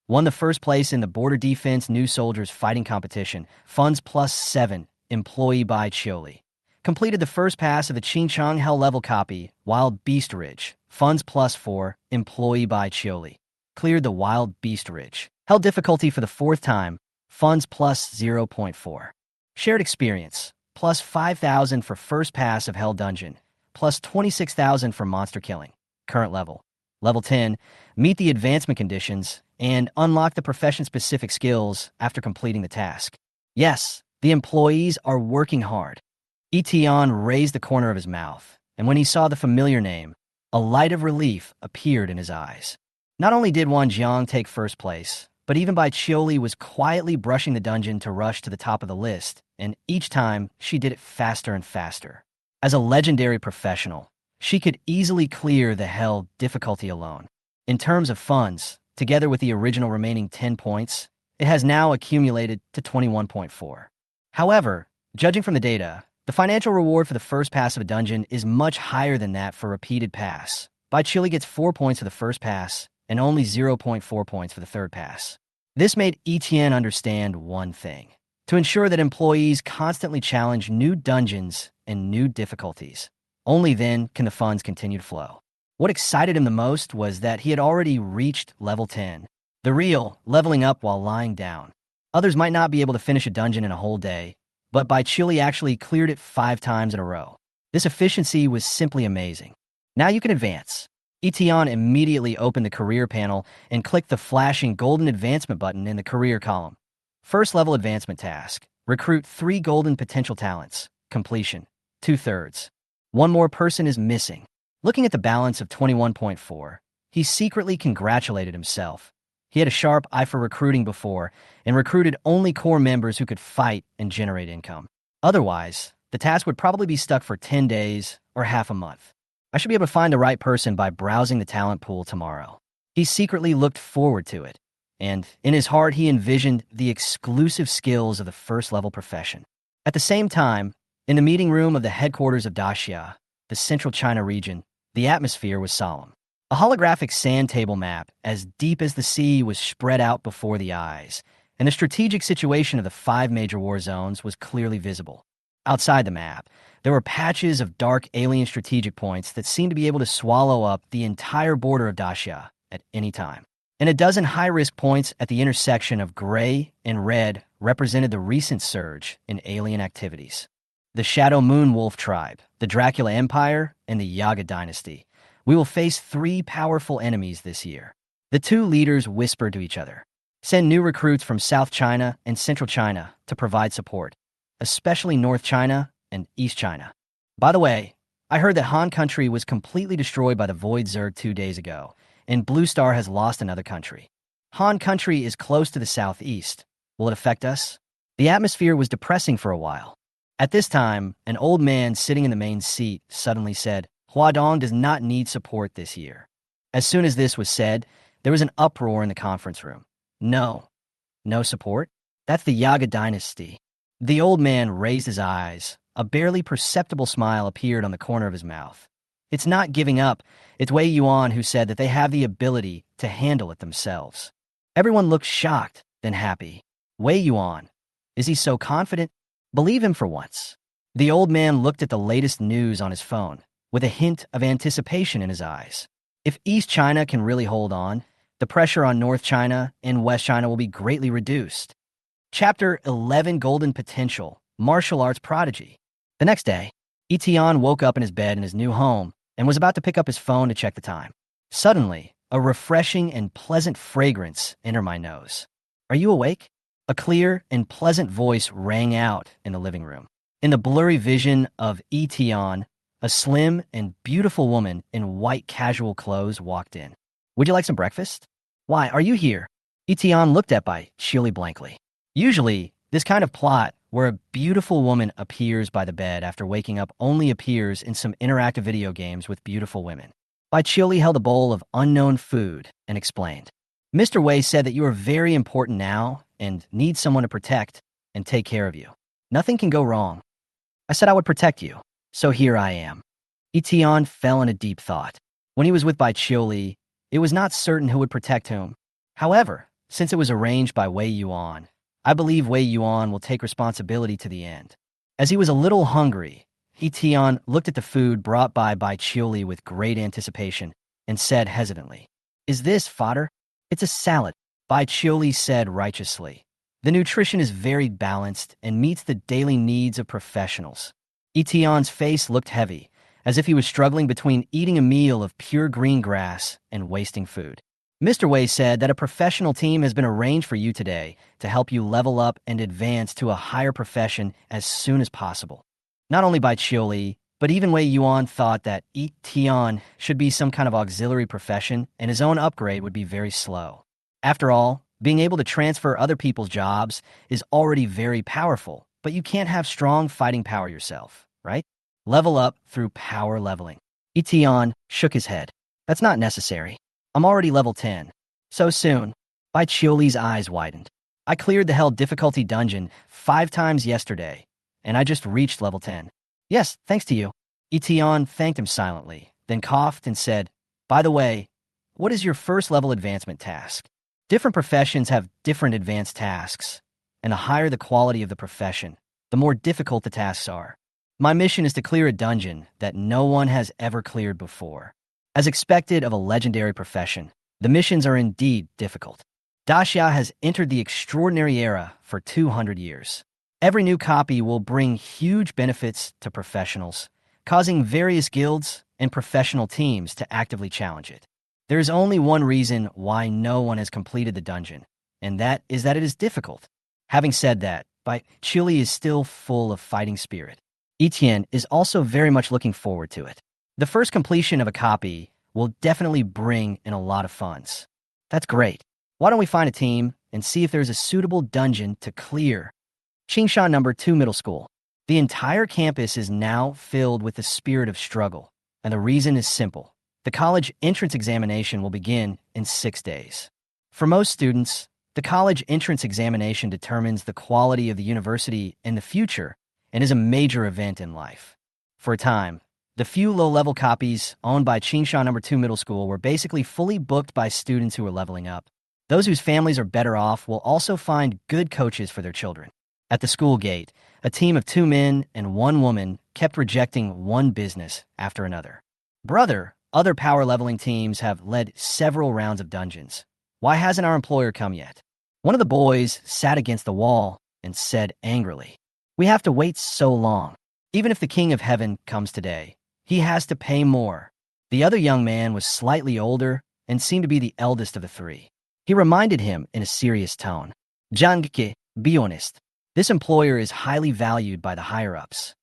Won the first place in the Border Defense New Soldiers Fighting Competition, funds +7, employee by Chioli. Completed the first pass of the Chingchong Hell level copy, Wild Beast Ridge, funds +4, employee by Chioli. Cleared the Wild Beast Ridge. Hell difficulty for the fourth time, funds +0.4. Shared experience, +5,000 for first pass of Hell Dungeon, +26,000 for monster killing. Current level. Level 10, meet the advancement conditions and unlock the profession-specific skills after completing the task. Yes, the employees are working hard. Eton raised the corner of his mouth, and when he saw the familiar name, a light of relief appeared in his eyes. Not only did Wan Jang take first place, but even Bai Chioli was quietly brushing the dungeon to rush to the top of the list, and each time she did it faster and faster. As a legendary professional, she could easily clear the Hell difficulty alone. In terms of funds, together with the original remaining 10 points, it has now accumulated to 21.4. However, judging from the data, the financial reward for the first pass of a dungeon is much higher than that for repeated pass. Bai Chioli gets 4 points for the first pass and only 0.4 points for the third pass. This made Etienne understand one thing: to ensure that employees constantly challenge new dungeons and new difficulties. Only then can the funds continue to flow. What excited him the most was that he had already reached level 10, the real leveling up while lying down. Others might not be able to finish a dungeon in a whole day, but Bai Chioli actually cleared it 5 times in a row. This efficiency was simply amazing. Now you can advance. Eton immediately opened the career panel and clicked the flashing golden advancement button in the career column. First level advancement task. Recruit 3 golden potential talents. Completion. 2/3. One more person is missing. Looking at the balance of 21.4, he secretly congratulated himself. He had a sharp eye for recruiting before and recruited only core members who could fight and generate income. Otherwise, the task would probably be stuck for 10 days or half a month. I should be able to find the right person by browsing the talent pool tomorrow. He secretly looked forward to it, and in his heart he envisioned the exclusive skills of the first-level profession. At the same time, in the meeting room of the headquarters of Daxia, the central China region, the atmosphere was solemn. A holographic sand table map as deep as the sea was spread out before the eyes, and the strategic situation of the 5 major war zones was clearly visible. Outside the map, there were patches of dark alien strategic points that seemed to be able to swallow up the entire border of Daxia at any time. And a dozen high-risk points at the intersection of gray and red represented the recent surge in alien activities. The Shadow Moon Wolf tribe, the Dracula Empire, and the Yaga dynasty. We will face 3 powerful enemies this year. The 2 leaders whispered to each other. Send new recruits from South China and Central China to provide support, especially North China and East China. By the way, I heard that Han Country was completely destroyed by the Void Zerg 2 days ago, and Blue Star has lost another country. Han Country is close to the southeast. Will it affect us? The atmosphere was depressing for a while. At this time, an old man sitting in the main seat suddenly said, Huadong does not need support this year. As soon as this was said, there was an uproar in the conference room. No support? That's the Yaga dynasty. The old man raised his eyes. A barely perceptible smile appeared on the corner of his mouth. It's not giving up. It's Wei Yuan who said that they have the ability to handle it themselves. Everyone looked shocked, then happy. Wei Yuan. Is he so confident? Believe him for once. The old man looked at the latest news on his phone, with a hint of anticipation in his eyes. If East China can really hold on, the pressure on North China and West China will be greatly reduced. Chapter 11 Golden Potential, Martial Arts Prodigy. The next day, Etienne woke up in his bed in his new home and was about to pick up his phone to check the time. Suddenly, a refreshing and pleasant fragrance entered my nose. Are you awake? A clear and pleasant voice rang out in the living room. In the blurry vision of Etienne, a slim and beautiful woman in white casual clothes walked in. Would you like some breakfast? Why, are you here? Etienne looked at Bai Chioli blankly. Usually, this kind of plot where a beautiful woman appears by the bed after waking up only appears in some interactive video games with beautiful women. Bai Qiuli held a bowl of unknown food and explained. Mr. Wei said that you are very important now and need someone to protect and take care of you. Nothing can go wrong. I said I would protect you, so here I am. Yi Tian fell in a deep thought. When he was with Bai Qiuli, it was not certain who would protect whom. However, since it was arranged by Wei Yuan, I believe Wei Yuan will take responsibility to the end. As he was a little hungry, Yi Tian looked at the food brought by Bai Qiuli with great anticipation and said hesitantly, "Is this fodder?" "It's a salad," Bai Qiuli said righteously. "The nutrition is very balanced and meets the daily needs of professionals." Yi Tian's face looked heavy, as if he was struggling between eating a meal of pure green grass and wasting food. Mr. Wei said that a professional team has been arranged for you today to help you level up and advance to a higher profession as soon as possible. Not only Bai Qiuli, but even Wei Yuan thought that Yi Tian should be some kind of auxiliary profession and his own upgrade would be very slow. After all, being able to transfer other people's jobs is already very powerful, but you can't have strong fighting power yourself, right? Level up through power leveling. Yi Tian shook his head. That's not necessary. I'm already level 10. So soon. Bai Qiuli's eyes widened. I cleared the Hell difficulty dungeon 5 times yesterday, and I just reached level 10. Yes, thanks to you. Yi Tian thanked him silently, then coughed and said, "By the way, what is your first level advancement task?" Different professions have different advanced tasks, and the higher the quality of the profession, the more difficult the tasks are. My mission is to clear a dungeon that no one has ever cleared before. As expected of a legendary profession, the missions are indeed difficult. Daxia has entered the extraordinary era for 200 years. Every new copy will bring huge benefits to professionals, causing various guilds and professional teams to actively challenge it. There is only one reason why no one has completed the dungeon, and that is that it is difficult. Having said that, Bai Qiuli is still full of fighting spirit. Yi Tian is also very much looking forward to it. The first completion of a copy will definitely bring in a lot of funds. That's great. Why don't we find a team and see if there's a suitable dungeon to clear? Qingsha No. 2 Middle School. The entire campus is now filled with the spirit of struggle, and the reason is simple. The college entrance examination will begin in 6 days. For most students, the college entrance examination determines the quality of the university in the future and is a major event in life. For a time, the few low-level copies owned by Qingsha No. 2 Middle School were basically fully booked by students who were leveling up. Those whose families are better off will also find good coaches for their children. At the school gate, a team of 2 men and 1 woman kept rejecting one business after another. "Brother, other power-leveling teams have led several rounds of dungeons. Why hasn't our employer come yet?" One of the boys sat against the wall and said angrily, "We have to wait so long. Even if the King of Heaven comes today, he has to pay more." The other young man was slightly older and seemed to be the eldest of the 3. He reminded him in a serious tone, "Zhang, be honest. This employer is highly valued by the higher-ups.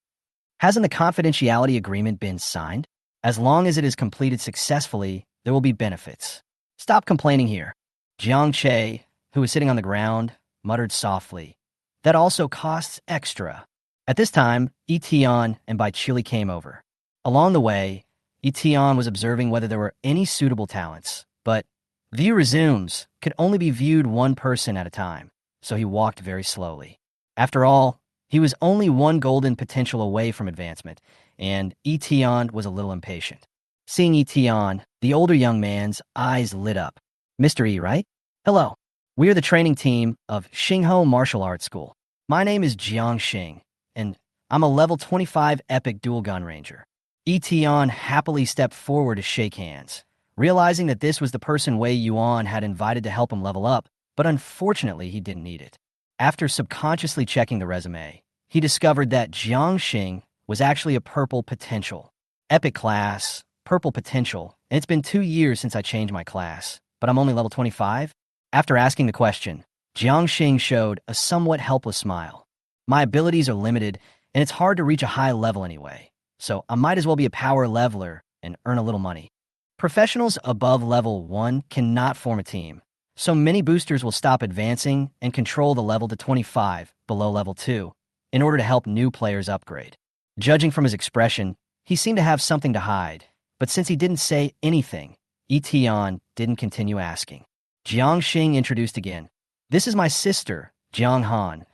Hasn't the confidentiality agreement been signed? As long as it is completed successfully, there will be benefits. Stop complaining here." Jiang Che, who was sitting on the ground, muttered softly, "That also costs extra." At this time, Yi Tian and Bai Qiuli came over. Along the way, Yi Tian was observing whether there were any suitable talents, but view resumes could only be viewed one person at a time, so he walked very slowly. After all, he was only 1 golden potential away from advancement, and Yi Tian was a little impatient. Seeing Yi Tian, the older young man's eyes lit up. "Mr. Yi, right? Hello. We are the training team of Xingho Martial Arts School. My name is Jiang Xing, and I'm a level 25 epic dual gun ranger." Yi Tian happily stepped forward to shake hands, realizing that this was the person Wei Yuan had invited to help him level up, but unfortunately he didn't need it. After subconsciously checking the resume, he discovered that Jiang Xing was actually a purple potential. Epic class, purple potential, and it's been 2 years since I changed my class, but I'm only level 25? After asking the question, Jiang Xing showed a somewhat helpless smile. "My abilities are limited, and it's hard to reach a high level anyway, so I might as well be a power leveler and earn a little money. Professionals above level 1 cannot form a team, so many boosters will stop advancing and control the level to 25 below level 2. in order to help new players upgrade. Judging from his expression, he seemed to have something to hide, but since he didn't say anything, Yi Tian didn't continue asking. Jiang Xing introduced again. This is my sister, Jiang Han,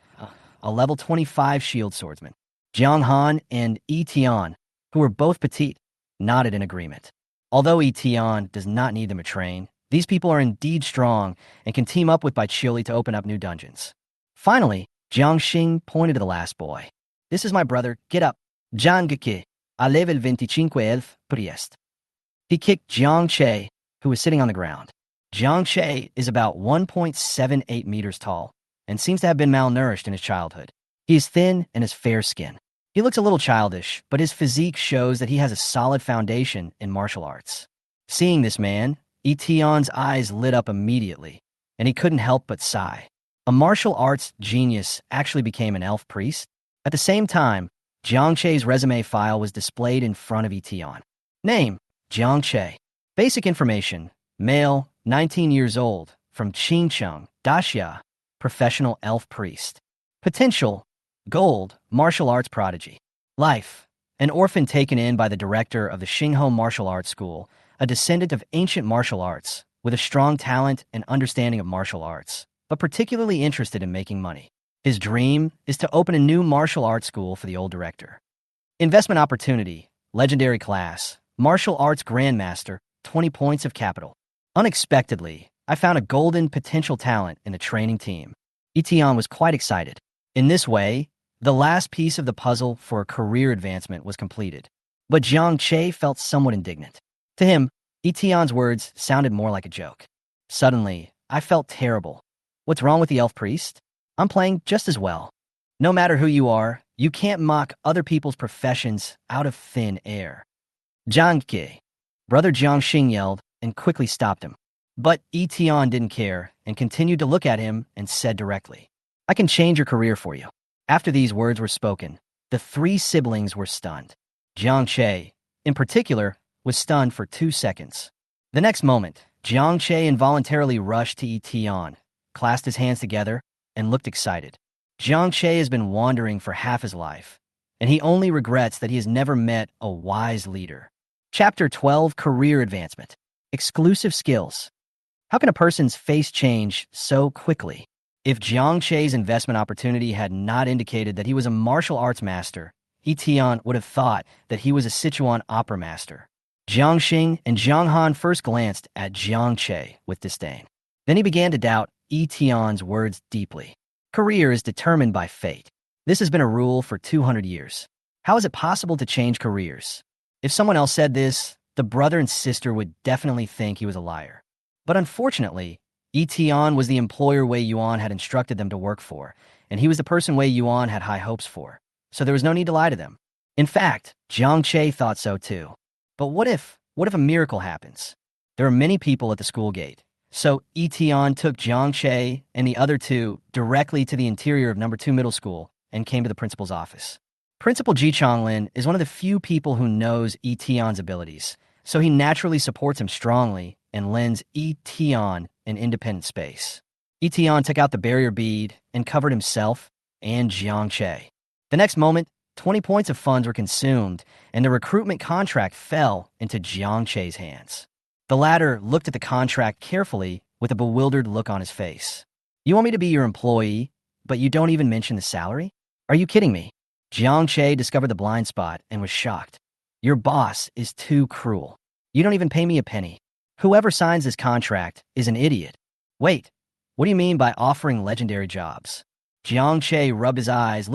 a level 25 shield swordsman. Jiang Han and Yi Tian, who were both petite, nodded in agreement. Although Yi Tian does not need them to train, these people are indeed strong and can team up with Bai Chili to open up new dungeons. Finally, Jiang Xing pointed to the last boy. This is my brother, get up. Jiang Geke, a level 25 elf priest. He kicked Jiang Che, who was sitting on the ground. Jiang Che is about 1.78 meters tall and seems to have been malnourished in his childhood. He is thin and has fair skin. He looks a little childish, but his physique shows that he has a solid foundation in martial arts. Seeing this man, Yi Tian's eyes lit up immediately, and he couldn't help but sigh. A martial arts genius actually became an elf priest? At the same time, Jiang Che's resume file was displayed in front of Yi Tian. Name, Jiang Che. Basic information, male, 19 years old, from Qingcheng, Daxia, professional elf priest. Potential, gold, martial arts prodigy. Life, an orphan taken in by the director of the Xingho Martial Arts School, a descendant of ancient martial arts, with a strong talent and understanding of martial arts, but particularly interested in making money. His dream is to open a new martial arts school for the old director. Investment opportunity, legendary class, martial arts grandmaster, 20 points of capital. Unexpectedly, I found a golden potential talent in the training team. Yi Tian was quite excited. In this way, the last piece of the puzzle for a career advancement was completed. But Jiang Che felt somewhat indignant. To him, Yi Tian's words sounded more like a joke. Suddenly, I felt terrible. What's wrong with the elf priest? I'm playing just as well. No matter who you are, you can't mock other people's professions out of thin air. Jiang Ge, Brother Jiang Xing yelled and quickly stopped him. But Yi Tian didn't care and continued to look at him and said directly, I can change your career for you. After these words were spoken, the three siblings were stunned. Jiang Che, in particular, was stunned for 2 seconds. The next moment, Jiang Che involuntarily rushed to Yi Tian, clasped his hands together, and looked excited. Jiang Che has been wandering for half his life, and he only regrets that he has never met a wise leader. Chapter 12, Career Advancement. Exclusive Skills. How can a person's face change so quickly? If Jiang Che's investment opportunity had not indicated that he was a martial arts master, Yi Tian would have thought that he was a Sichuan opera master. Jiang Xing and Jiang Han first glanced at Jiang Che with disdain. Then he began to doubt Yi Tian's words deeply. Career is determined by fate. This has been a rule for 200 years. How is it possible to change careers? If someone else said this, the brother and sister would definitely think he was a liar. But unfortunately, Yi Tian was the employer Wei Yuan had instructed them to work for, and he was the person Wei Yuan had high hopes for, so there was no need to lie to them. In fact, Jiang Che thought so too. But what if a miracle happens? There are many people at the school gate, so Yi Tian took Jiang Che and the other two directly to the interior of No. 2 Middle School and came to the principal's office. Principal Ji Chonglin is one of the few people who knows Yi Tian's abilities, so he naturally supports him strongly and lends Yi Tian an independent space. Yi Tian took out the barrier bead and covered himself and Jiang Che. The next moment, 20 points of funds were consumed, and the recruitment contract fell into Jiang Che's hands. The latter looked at the contract carefully with a bewildered look on his face. You want me to be your employee, but you don't even mention the salary? Are you kidding me? Jiang Che discovered the blind spot and was shocked. Your boss is too cruel. You don't even pay me a penny. Whoever signs this contract is an idiot. Wait, what do you mean by offering legendary jobs? Jiang Che rubbed his eyes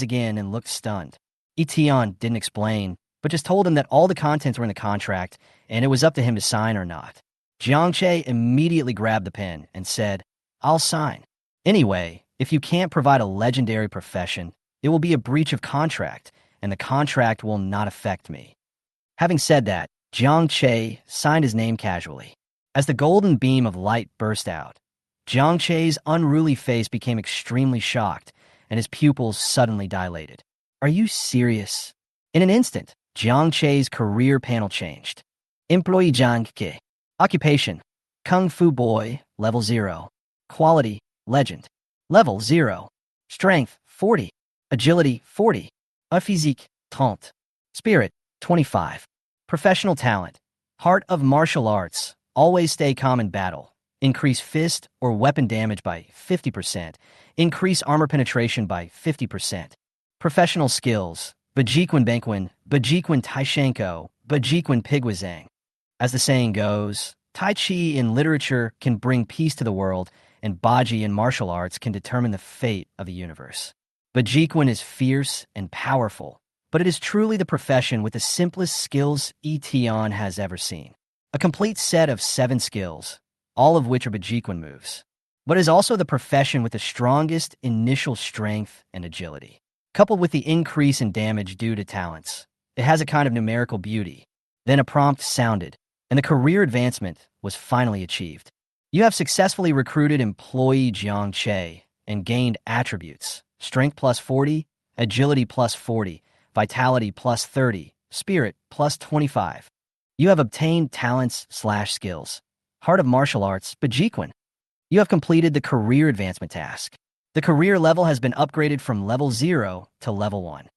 again, and looked stunned. Yi Tian didn't explain, but just told him that all the contents were in the contract, and it was up to him to sign or not. Jiang Che immediately grabbed the pen and said, I'll sign. Anyway, if you can't provide a legendary profession, it will be a breach of contract, and the contract will not affect me. Having said that, Jiang Che signed his name casually. As the golden beam of light burst out, Jiang Che's unruly face became extremely shocked, and his pupils suddenly dilated. Are you serious? In an instant, Jiang Che's career panel changed. Employee Jiang Ke. Occupation, Kung Fu Boy, Level 0. Quality, Legend. Level 0. Strength, 40. Agility, 40. Physique, 30. Spirit, 25. Professional talent. Heart of martial arts. Always stay calm in battle. Increase fist or weapon damage by 50%. Increase armor penetration by 50%. Professional skills. Bajiquan Banquin, Bajiquan Taishanko, Bajiquan Pigwazang. As the saying goes, Tai Chi in literature can bring peace to the world, and Baji in martial arts can determine the fate of the universe. Bajiquan is fierce and powerful, but it is truly the profession with the simplest skills Yi Tian has ever seen. A complete set of 7 skills, all of which are Bajiquan moves, but is also the profession with the strongest initial strength and agility. Coupled with the increase in damage due to talents, it has a kind of numerical beauty. Then a prompt sounded, and the career advancement was finally achieved. You have successfully recruited employee Jiang Che and gained attributes: strength plus 40, agility plus 40, vitality plus 30, spirit plus 25. You have obtained talents/skills. Heart of martial arts, Bajiquan. You have completed the career advancement task. The career level has been upgraded from level 0 to level 1.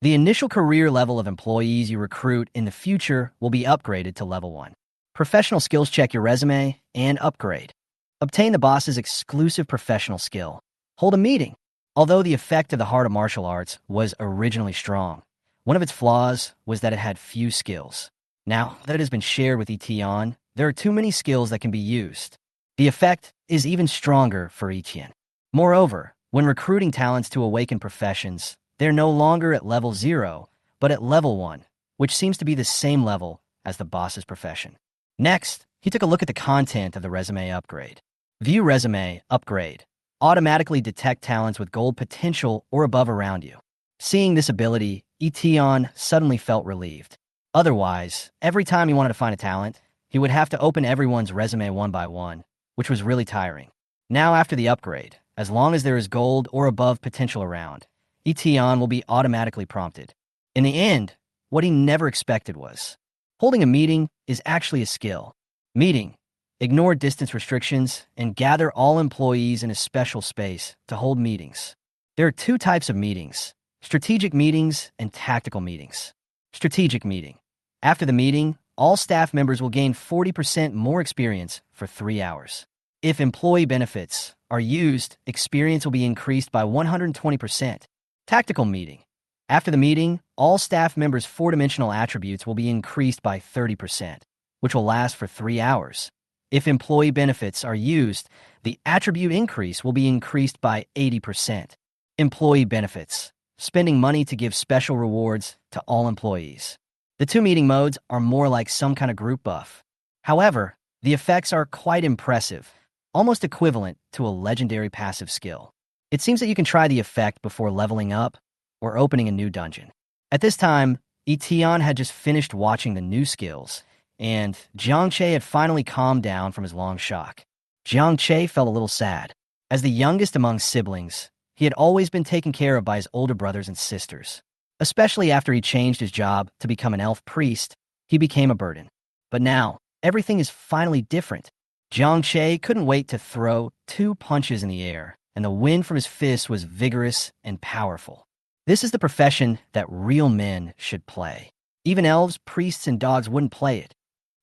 The initial career level of employees you recruit in the future will be upgraded to level 1. Professional skills: check your resume and upgrade. Obtain the boss's exclusive professional skill. Hold a meeting. Although the effect of the Heart of Martial Arts was originally strong, one of its flaws was that it had few skills. Now that it has been shared with Yi Tian, there are too many skills that can be used. The effect is even stronger for Yi Tian. Moreover, when recruiting talents to awaken professions, they're no longer at level 0, but at level 1, which seems to be the same level as the boss's profession. Next, he took a look at the content of the resume upgrade. View resume upgrade. Automatically detect talents with gold potential or above around you. Seeing this ability, Yi Tian suddenly felt relieved. Otherwise, every time he wanted to find a talent, he would have to open everyone's resume one by one, which was really tiring. Now after the upgrade, as long as there is gold or above potential around, Yi Tian will be automatically prompted. In the end, what he never expected was, holding a meeting is actually a skill. Meeting. Ignore distance restrictions and gather all employees in a special space to hold meetings. There are 2 types of meetings: strategic meetings and tactical meetings. Strategic meeting. After the meeting, all staff members will gain 40% more experience for 3 hours. If employee benefits are used, experience will be increased by 120%. Tactical meeting. After the meeting, all staff members' 4-dimensional attributes will be increased by 30%, which will last for 3 hours. If employee benefits are used, the attribute increase will be increased by 80%. Employee benefits. Spending money to give special rewards to all employees. The 2 meeting modes are more like some kind of group buff. However, the effects are quite impressive, almost equivalent to a legendary passive skill. It seems that you can try the effect before leveling up or opening a new dungeon. At this time, Yi Tian had just finished watching the new skills, and Jiang Che had finally calmed down from his long shock. Jiang Che felt a little sad. As the youngest among siblings, he had always been taken care of by his older brothers and sisters. Especially after he changed his job to become an elf priest, he became a burden. But now, everything is finally different. Jiang Che couldn't wait to throw 2 punches in the air, and the wind from his fist was vigorous and powerful. This is the profession that real men should play. Even elves, priests, and dogs wouldn't play it.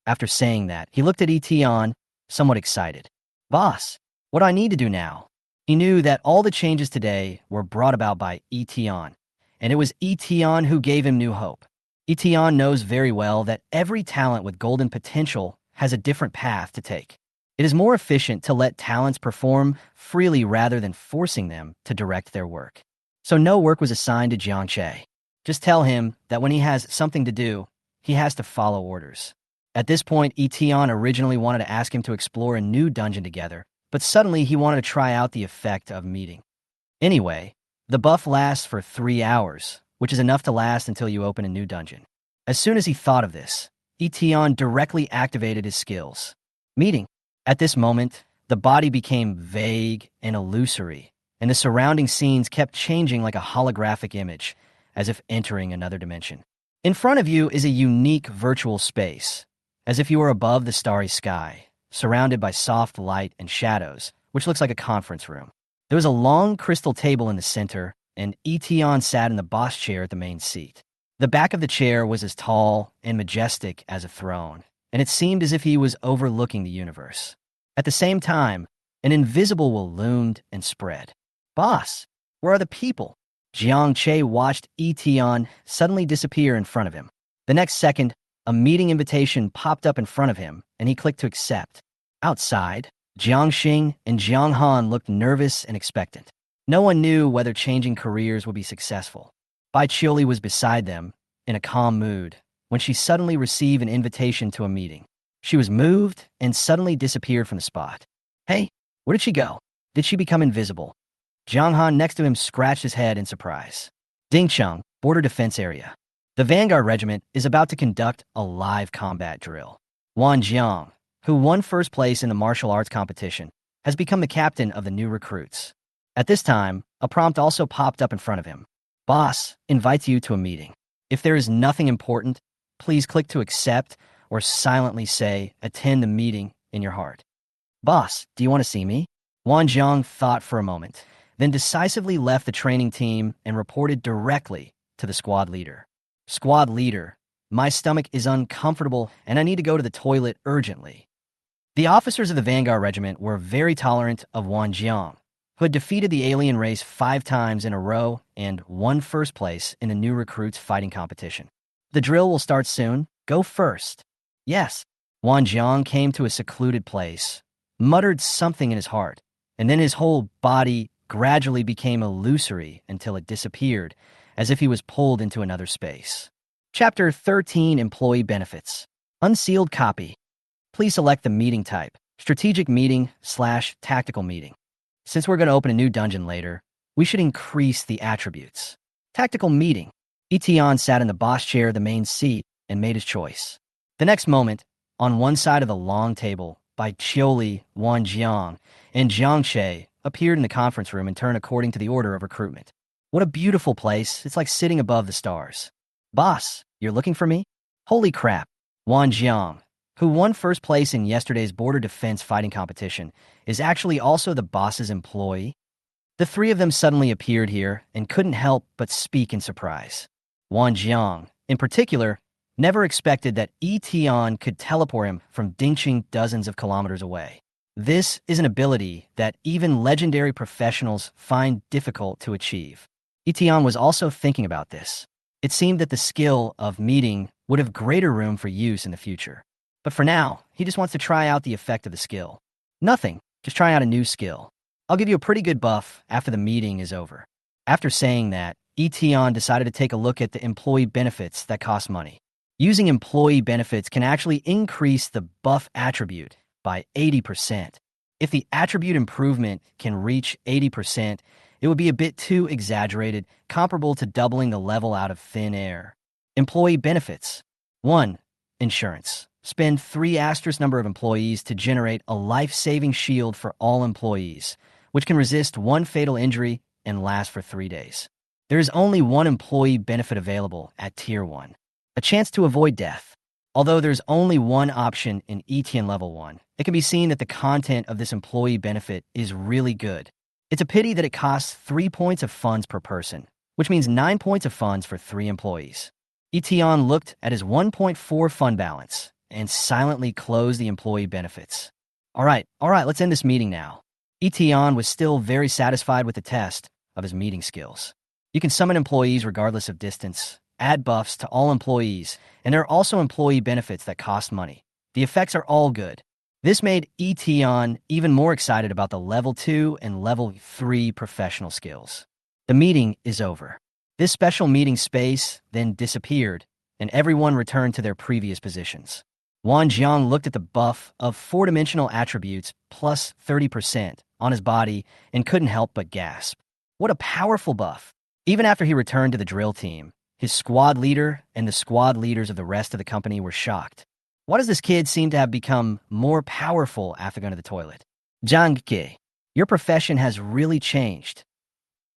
After saying that, he looked at Yi Tian, somewhat excited. Boss, what do I need to do now? He knew that all the changes today were brought about by Yi Tian, and it was Yi Tian who gave him new hope. Yi Tian knows very well that every talent with golden potential has a different path to take. It is more efficient to let talents perform freely rather than forcing them to direct their work. So no work was assigned to Jiang Che. Just tell him that when he has something to do, he has to follow orders. At this point, Yi Tian originally wanted to ask him to explore a new dungeon together, but suddenly he wanted to try out the effect of meeting. Anyway, the buff lasts for 3 hours, which is enough to last until you open a new dungeon. As soon as he thought of this, Yi Tian directly activated his skills. Meeting. At this moment, the body became vague and illusory, and the surrounding scenes kept changing like a holographic image, as if entering another dimension. In front of you is a unique virtual space, as if you were above the starry sky, surrounded by soft light and shadows, which looks like a conference room. There was a long crystal table in the center, and Eton sat in the boss chair at the main seat. The back of the chair was as tall and majestic as a throne, and it seemed as if he was overlooking the universe. At the same time, an invisible wall loomed and spread. "Boss, where are the people?" Jiang Che watched Eton suddenly disappear in front of him. The next second, a meeting invitation popped up in front of him, and he clicked to accept. Outside, Jiang Xing and Jiang Han looked nervous and expectant. No one knew whether changing careers would be successful. Bai Qiuli was beside them, in a calm mood, when she suddenly received an invitation to a meeting. She was moved and suddenly disappeared from the spot. "Hey, where did she go? Did she become invisible?" Jiang Han next to him scratched his head in surprise. Dingcheng, Border Defense Area. The Vanguard Regiment is about to conduct a live combat drill. Wan Jang, who won first place in the martial arts competition, has become the captain of the new recruits. At this time, a prompt also popped up in front of him. "Boss invites you to a meeting. If there is nothing important, please click to accept or silently say, 'Attend the meeting' in your heart." "Boss, do you want to see me?" Wan Jang thought for a moment, then decisively left the training team and reported directly to the squad leader. "Squad leader, my stomach is uncomfortable and I need to go to the toilet urgently." The officers of the Vanguard Regiment were very tolerant of Wan Jiang, who had defeated the alien race 5 times in a row and won first place in the new recruits fighting competition. "The drill will start soon. Go first." "Yes." Wan Jiang came to a secluded place, muttered something in his heart, and then his whole body gradually became illusory until it disappeared, as if he was pulled into another space. Chapter 13, Employee Benefits. Unsealed copy. Please select the meeting type, strategic meeting/tactical meeting. Since we're going to open a new dungeon later, we should increase the attributes. Tactical meeting. Eton sat in the boss chair, the main seat, and made his choice. The next moment, on one side of the long table, Bai Qiuli, Wan Jiang, and Jiang Che appeared in the conference room and turned according to the order of recruitment. "What a beautiful place. It's like sitting above the stars." "Boss, you're looking for me?" "Holy crap." Wan Jiang, who won first place in yesterday's border defense fighting competition, is actually also the boss's employee. The 3 of them suddenly appeared here and couldn't help but speak in surprise. Wan Jiang, in particular, never expected that Yi Tian could teleport him from Dingcheng dozens of kilometers away. This is an ability that even legendary professionals find difficult to achieve. Yi Tian was also thinking about this. It seemed that the skill of meeting would have greater room for use in the future. But for now, he just wants to try out the effect of the skill. Nothing, just trying out a new skill. "I'll give you a pretty good buff after the meeting is over." After saying that, Eton decided to take a look at the employee benefits that cost money. Using employee benefits can actually increase the buff attribute by 80%. If the attribute improvement can reach 80%, it would be a bit too exaggerated, comparable to doubling the level out of thin air. Employee benefits. 1. Insurance. Spend 3 asterisk number of employees to generate a life-saving shield for all employees, which can resist 1 fatal injury and last for 3 days. There is only 1 employee benefit available at Tier 1. A chance to avoid death. Although there's only 1 option in Etian Level 1, it can be seen that the content of this employee benefit is really good. It's a pity that it costs 3 points of funds per person, which means 9 points of funds for 3 employees. Eton looked at his 1.4 fund balance and silently closed the employee benefits. All right, let's end this meeting now. Eton was still very satisfied with the test of his meeting skills. You can summon employees regardless of distance, add buffs to all employees, and there are also employee benefits that cost money. The effects are all good. This made Eton even more excited about the Level 2 and Level 3 professional skills. The meeting is over. This special meeting space then disappeared, and everyone returned to their previous positions. Wan Jiang looked at the buff of 4-dimensional attributes plus 30% on his body and couldn't help but gasp. What a powerful buff! Even after he returned to the drill team, his squad leader and the squad leaders of the rest of the company were shocked. Why does this kid seem to have become more powerful after going to the toilet? Zhang Ke, your profession has really changed.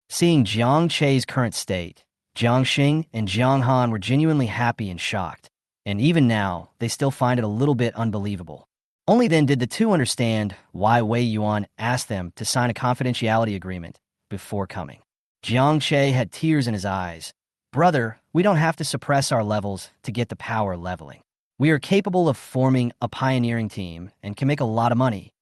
Seeing Jiang Che's current state, Jiang Xing and Jiang Han were genuinely happy and shocked, and even now, they still find it a little bit unbelievable. Only then did the 2 understand why Wei Yuan asked them to sign a confidentiality agreement before coming. Jiang Che had tears in his eyes. Brother, we don't have to suppress our levels to get the power leveling. We are capable of forming a pioneering team and can make a lot of money.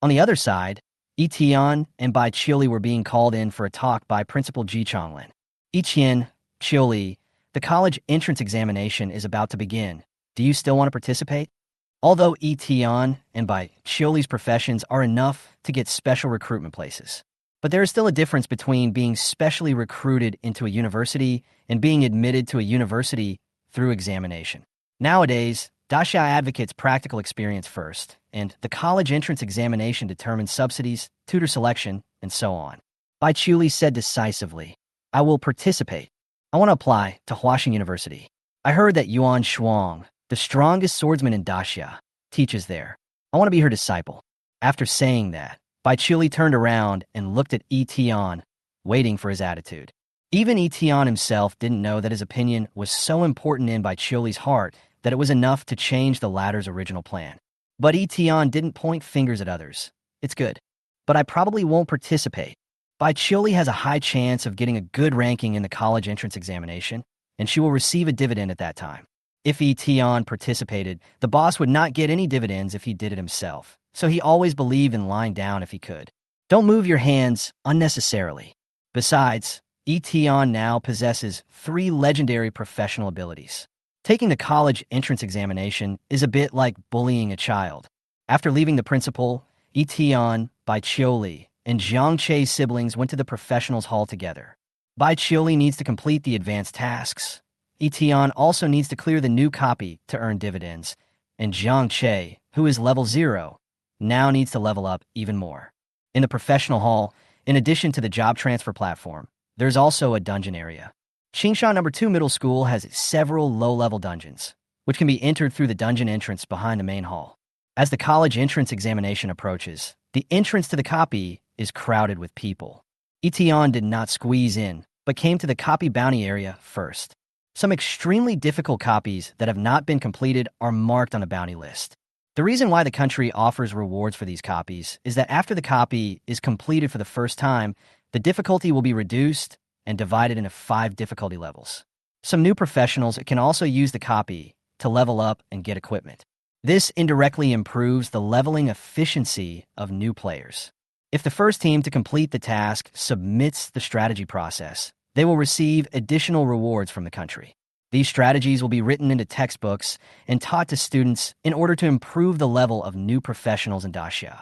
On the other side, Yi Tian and Bai Qiuli were being called in for a talk by Principal Ji Chonglin. Yi Tian, Qiuli, the college entrance examination is about to begin. Do you still want to participate? Although Yi Tian and Bai Qiuli's professions are enough to get special recruitment places. But there is still a difference between being specially recruited into a university and being admitted to a university through examination. Nowadays, Daxia advocates practical experience first, and the college entrance examination determines subsidies, tutor selection, and so on. Bai Qiuli said decisively, I will participate. I want to apply to Huaxing University. I heard that Yuan Shuang, the strongest swordsman in Daxia, teaches there. I want to be her disciple. After saying that, Bai Qiuli turned around and looked at Yi Tian, waiting for his attitude. Even Yi Tian himself didn't know that his opinion was so important in Bai Qiuli's heart that it was enough to change the latter's original plan. But Yi Tian didn't point fingers at others. It's good. But I probably won't participate. Bai Qiuli has a high chance of getting a good ranking in the college entrance examination, and she will receive a dividend at that time. If Yi Tian participated, the boss would not get any dividends if he did it himself, so he always believed in lying down if he could. Don't move your hands unnecessarily. Besides, Yi Tian now possesses 3 legendary professional abilities. Taking the college entrance examination is a bit like bullying a child. After leaving the principal, Yi Tian, Bai Qiuli, and Jiang Che's siblings went to the professionals' hall together. Bai Qiuli needs to complete the advanced tasks. Yi Tian also needs to clear the new copy to earn dividends, and Jiang Che, who is level 0, now needs to level up even more. In the professional hall, in addition to the job transfer platform, there's also a dungeon area. Qingshan No. 2 Middle School has several low-level dungeons, which can be entered through the dungeon entrance behind the main hall. As the college entrance examination approaches, the entrance to the copy is crowded with people. Yi Tian did not squeeze in, but came to the copy bounty area first. Some extremely difficult copies that have not been completed are marked on a bounty list. The reason why the country offers rewards for these copies is that after the copy is completed for the first time, the difficulty will be reduced and divided into 5 difficulty levels. Some new professionals can also use the copy to level up and get equipment. This indirectly improves the leveling efficiency of new players. If the first team to complete the task submits the strategy process, they will receive additional rewards from the country. These strategies will be written into textbooks and taught to students in order to improve the level of new professionals in Daxia.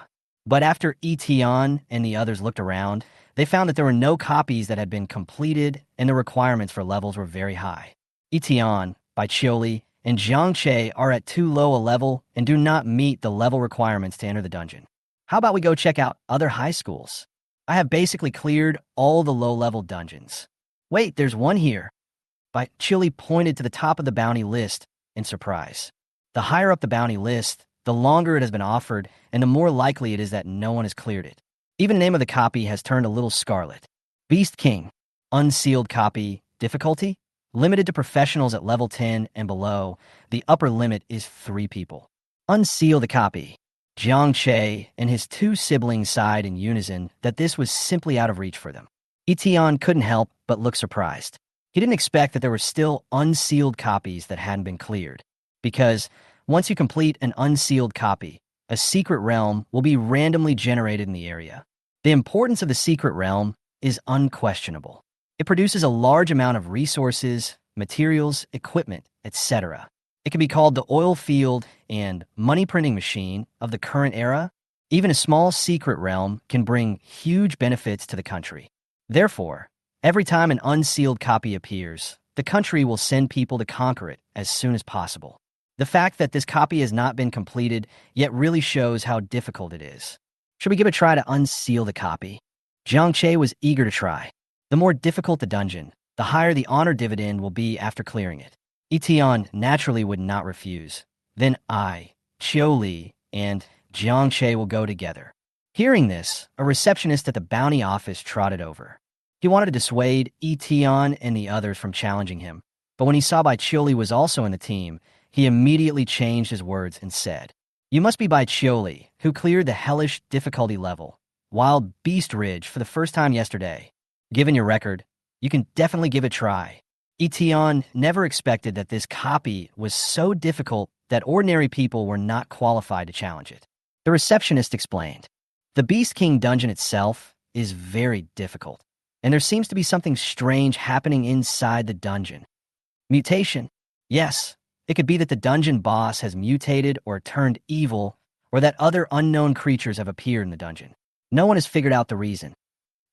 But after Yi Tian and the others looked around, they found that there were no copies that had been completed and the requirements for levels were very high. Yi Tian, Bai Qiuli, and Jiang Che are at too low a level and do not meet the level requirements to enter the dungeon. How about we go check out other high schools? I have basically cleared all the low-level dungeons. Wait, there's one here. Bai Qiuli pointed to the top of the bounty list in surprise. The higher up the bounty list, the longer it has been offered, and the more likely it is that no one has cleared it. Even the name of the copy has turned a little scarlet. Beast King, unsealed copy, difficulty, limited to professionals at level 10 and below. The upper limit is 3 people. Unseal the copy. Jiang Che and his 2 siblings sighed in unison that this was simply out of reach for them. Yi Tian couldn't help but look surprised. He didn't expect that there were still unsealed copies that hadn't been cleared, because once you complete an unsealed copy, a secret realm will be randomly generated in the area. The importance of the secret realm is unquestionable. It produces a large amount of resources, materials, equipment, etc. It can be called the oil field and money printing machine of the current era. Even a small secret realm can bring huge benefits to the country. Therefore, every time an unsealed copy appears, the country will send people to conquer it as soon as possible. The fact that this copy has not been completed yet really shows how difficult it is. Should we give a try to unseal the copy? Jiang Che was eager to try. The more difficult the dungeon, the higher the honor dividend will be after clearing it. Yi Tian naturally would not refuse. Then I, Qiuli, and Jiang Che will go together. Hearing this, a receptionist at the bounty office trotted over. He wanted to dissuade Yi Tian and the others from challenging him, but when he saw Bai Qiuli was also in the team, he immediately changed his words and said, "You must be Bai Qiuli, who cleared the hellish difficulty level, Wild Beast Ridge, for the first time yesterday. Given your record, you can definitely give it a try. Eton never expected that this copy was so difficult that ordinary people were not qualified to challenge it. The receptionist explained, "The Beast King dungeon itself is very difficult, and there seems to be something strange happening inside the dungeon. Mutation? Yes, it could be that the dungeon boss has mutated or turned evil, or that other unknown creatures have appeared in the dungeon. No one has figured out the reason."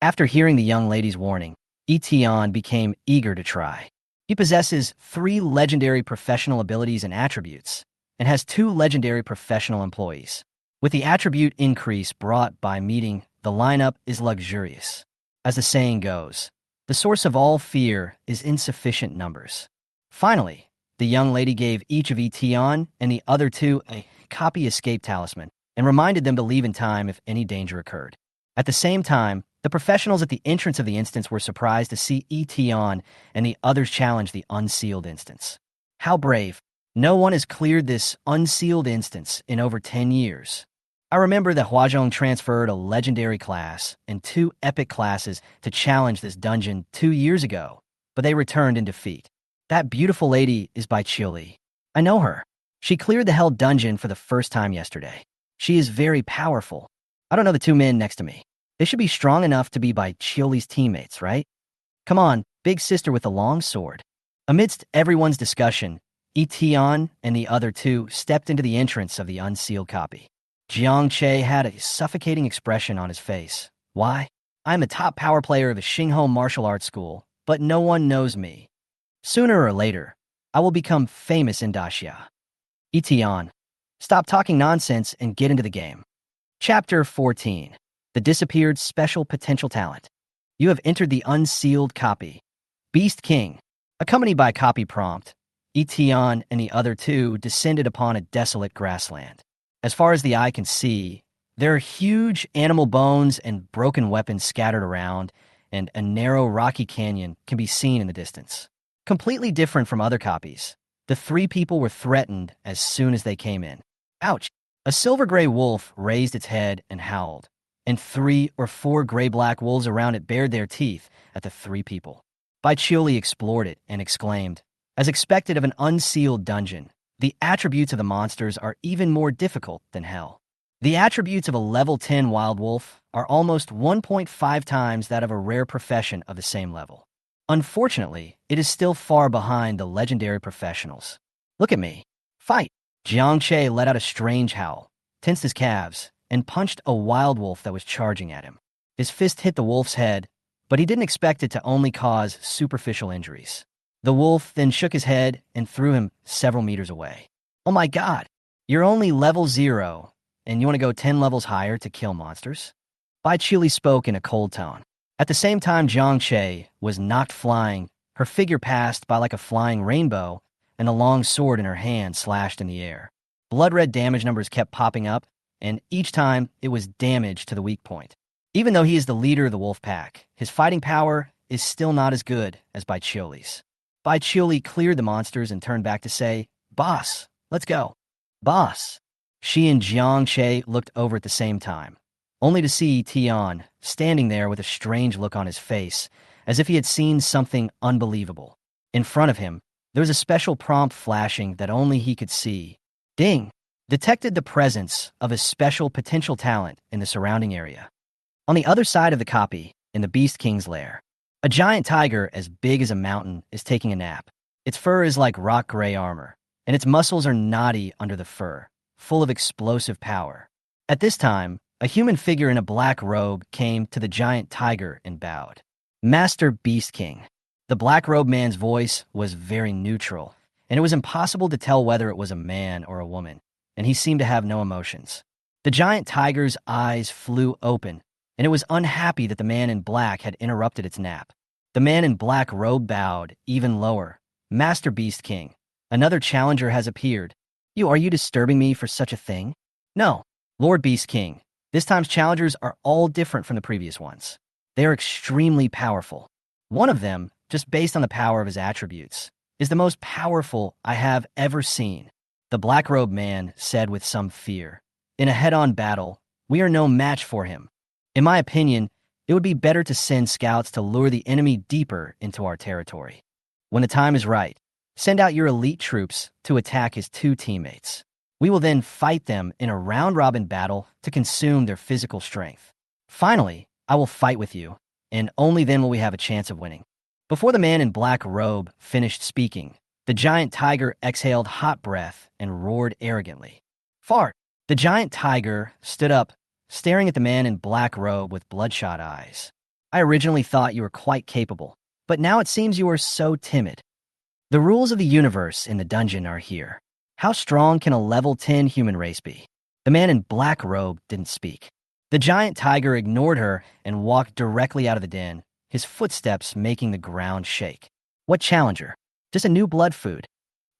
After hearing the young lady's warning, Eton became eager to try. He possesses 3 legendary professional abilities and attributes, and has 2 legendary professional employees. With the attribute increase brought by meeting, the lineup is luxurious. As the saying goes, the source of all fear is insufficient numbers. Finally, the young lady gave each of Eton and the other 2 a copy escape talisman and reminded them to leave in time if any danger occurred. At the same time, the professionals at the entrance of the instance were surprised to see Eton and the others challenge the unsealed instance. How brave! No one has cleared this unsealed instance in over 10 years. I remember that Wan Jang transferred a legendary class and 2 epic classes to challenge this dungeon 2 years ago, but they returned in defeat. That beautiful lady is by Chili. I know her. She cleared the Hell dungeon for the first time yesterday. She is very powerful. I don't know the 2 men next to me. They should be strong enough to be by Chili's teammates, right? Come on, big sister with the long sword. Amidst everyone's discussion, Eton and the other 2 stepped into the entrance of the unsealed copy. Jiang Che had a suffocating expression on his face. Why? I'm a top power player of the Xingho martial arts school, but no one knows me. Sooner or later, I will become famous in Daxia. Eton, stop talking nonsense and get into the game. Chapter 14. The Disappeared Special Potential Talent. You have entered the unsealed copy. Beast King. Accompanied by copy prompt, Eton and the other 2 descended upon a desolate grassland. As far as the eye can see, there are huge animal bones and broken weapons scattered around, and a narrow rocky canyon can be seen in the distance. Completely different from other copies, the 3 people were threatened as soon as they came in. Ouch! A silver-gray wolf raised its head and howled, and 3 or 4 gray-black wolves around it bared their teeth at the 3 people. Bai Chioli explored it and exclaimed, as expected of an unsealed dungeon, the attributes of the monsters are even more difficult than hell. The attributes of a level 10 wild wolf are almost 1.5 times that of a rare profession of the same level. Unfortunately, it is still far behind the legendary professionals. Look at me. Fight! Jiang Che let out a strange howl, tensed his calves, and punched a wild wolf that was charging at him. His fist hit the wolf's head, but he didn't expect it to only cause superficial injuries. The wolf then shook his head and threw him several meters away. Oh my god, you're only level 0, and you want to go 10 levels higher to kill monsters? Bai Chili spoke in a cold tone. At the same time Jiang Che was knocked flying, her figure passed by like a flying rainbow, and a long sword in her hand slashed in the air. Blood-red damage numbers kept popping up, and each time it was damage to the weak point. Even though he is the leader of the wolf pack, his fighting power is still not as good as Bai Chioli's. Bai Chioli cleared the monsters and turned back to say, "Boss, let's go." "Boss." She and Jiang Che looked over at the same time, only to see Tian standing there with a strange look on his face, as if he had seen something unbelievable. In front of him, there was a special prompt flashing that only he could see. Ding! Detected the presence of a special potential talent in the surrounding area. On the other side of the copy, in the Beast King's lair, a giant tiger as big as a mountain is taking a nap. Its fur is like rock gray armor, and its muscles are knotty under the fur, full of explosive power. At this time, a human figure in a black robe came to the giant tiger and bowed. Master Beast King. The black-robed man's voice was very neutral, and it was impossible to tell whether it was a man or a woman, and he seemed to have no emotions. The giant tiger's eyes flew open, and it was unhappy that the man in black had interrupted its nap. The man in black robe bowed even lower. Master Beast King, another challenger has appeared. Are you disturbing me for such a thing? No, Lord Beast King. This time's challengers are all different from the previous ones. They are extremely powerful. One of them, just based on the power of his attributes, is the most powerful I have ever seen. The black-robed man said with some fear. In a head-on battle, we are no match for him. In my opinion, It would be better to send scouts to lure the enemy deeper into our territory. When the time is right, send out your elite troops to attack his two teammates. We will then fight them in a round-robin battle to consume their physical strength. Finally, I will fight with you, and only then will we have a chance of winning." Before the man in black robe finished speaking, the giant tiger exhaled hot breath and roared arrogantly. "Fart!" The giant tiger stood up, staring at the man in black robe with bloodshot eyes. "I originally thought you were quite capable, but now it seems you are so timid. The rules of the universe in the dungeon are here. How strong can a level 10 human race be?" The man in black robe didn't speak. The giant tiger ignored her and walked directly out of the den, his footsteps making the ground shake. "What challenger? Just a new blood food.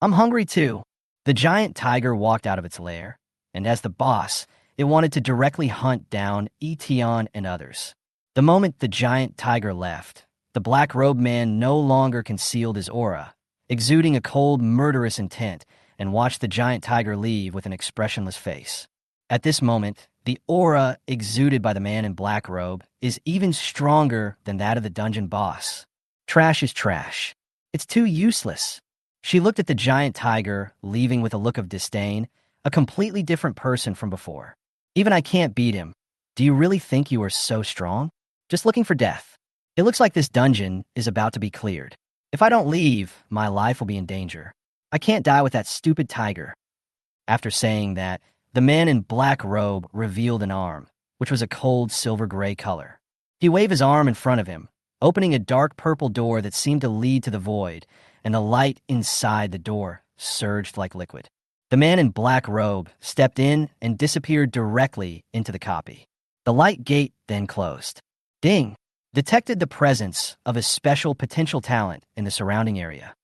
I'm hungry too." The giant tiger walked out of its lair, and as the boss, it wanted to directly hunt down Yi Tian and others. The moment the giant tiger left, the black-robed man no longer concealed his aura, exuding a cold, murderous intent, and watched the giant tiger leave with an expressionless face. At this moment, the aura exuded by the man in black robe is even stronger than that of the dungeon boss. Trash is trash. It's too useless. She looked at the giant tiger, leaving with a look of disdain, a completely different person from before. "Even I can't beat him. Do you really think you are so strong? Just looking for death. It looks like this dungeon is about to be cleared. If I don't leave, my life will be in danger. I can't die with that stupid tiger." After saying that, the man in black robe revealed an arm, which was a cold silver-gray color. He waved his arm in front of him, opening a dark purple door that seemed to lead to the void, and the light inside the door surged like liquid. The man in black robe stepped in and disappeared directly into the copy. The light gate then closed. Ding! Detected the presence of a special potential talent in the surrounding area.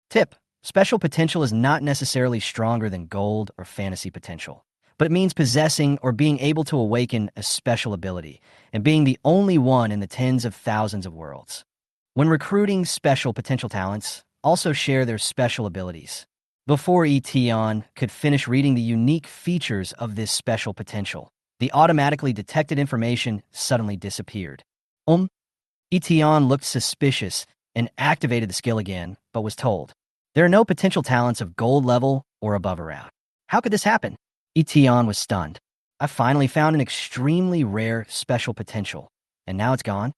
Tip: special potential is not necessarily stronger than gold or fantasy potential, but it means possessing or being able to awaken a special ability and being the only one in the tens of thousands of worlds. When recruiting special potential talents, also share their special abilities. Before Yi Tian could finish reading the unique features of this special potential, the automatically detected information suddenly disappeared. Yi Tian looked suspicious and activated the skill again, but was told, "There are no potential talents of gold level or above around." How could this happen? Yi Tian was stunned. "I finally found an extremely rare special potential, and now it's gone?"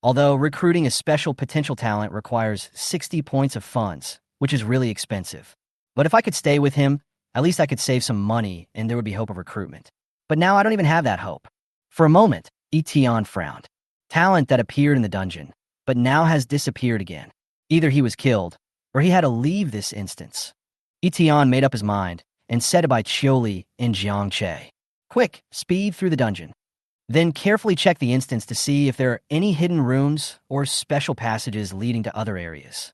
Although recruiting a special potential talent requires 60 points of funds, which is really expensive. But if I could stay with him, at least I could save some money and there would be hope of recruitment. But now I don't even have that hope. For a moment, Yi Tian frowned. Talent that appeared in the dungeon, but now has disappeared again. Either he was killed, or he had to leave this instance. Yi Tian made up his mind and set it by Chioli and Jiangche. "Quick, speed through the dungeon. Then carefully check the instance to see if there are any hidden rooms or special passages leading to other areas."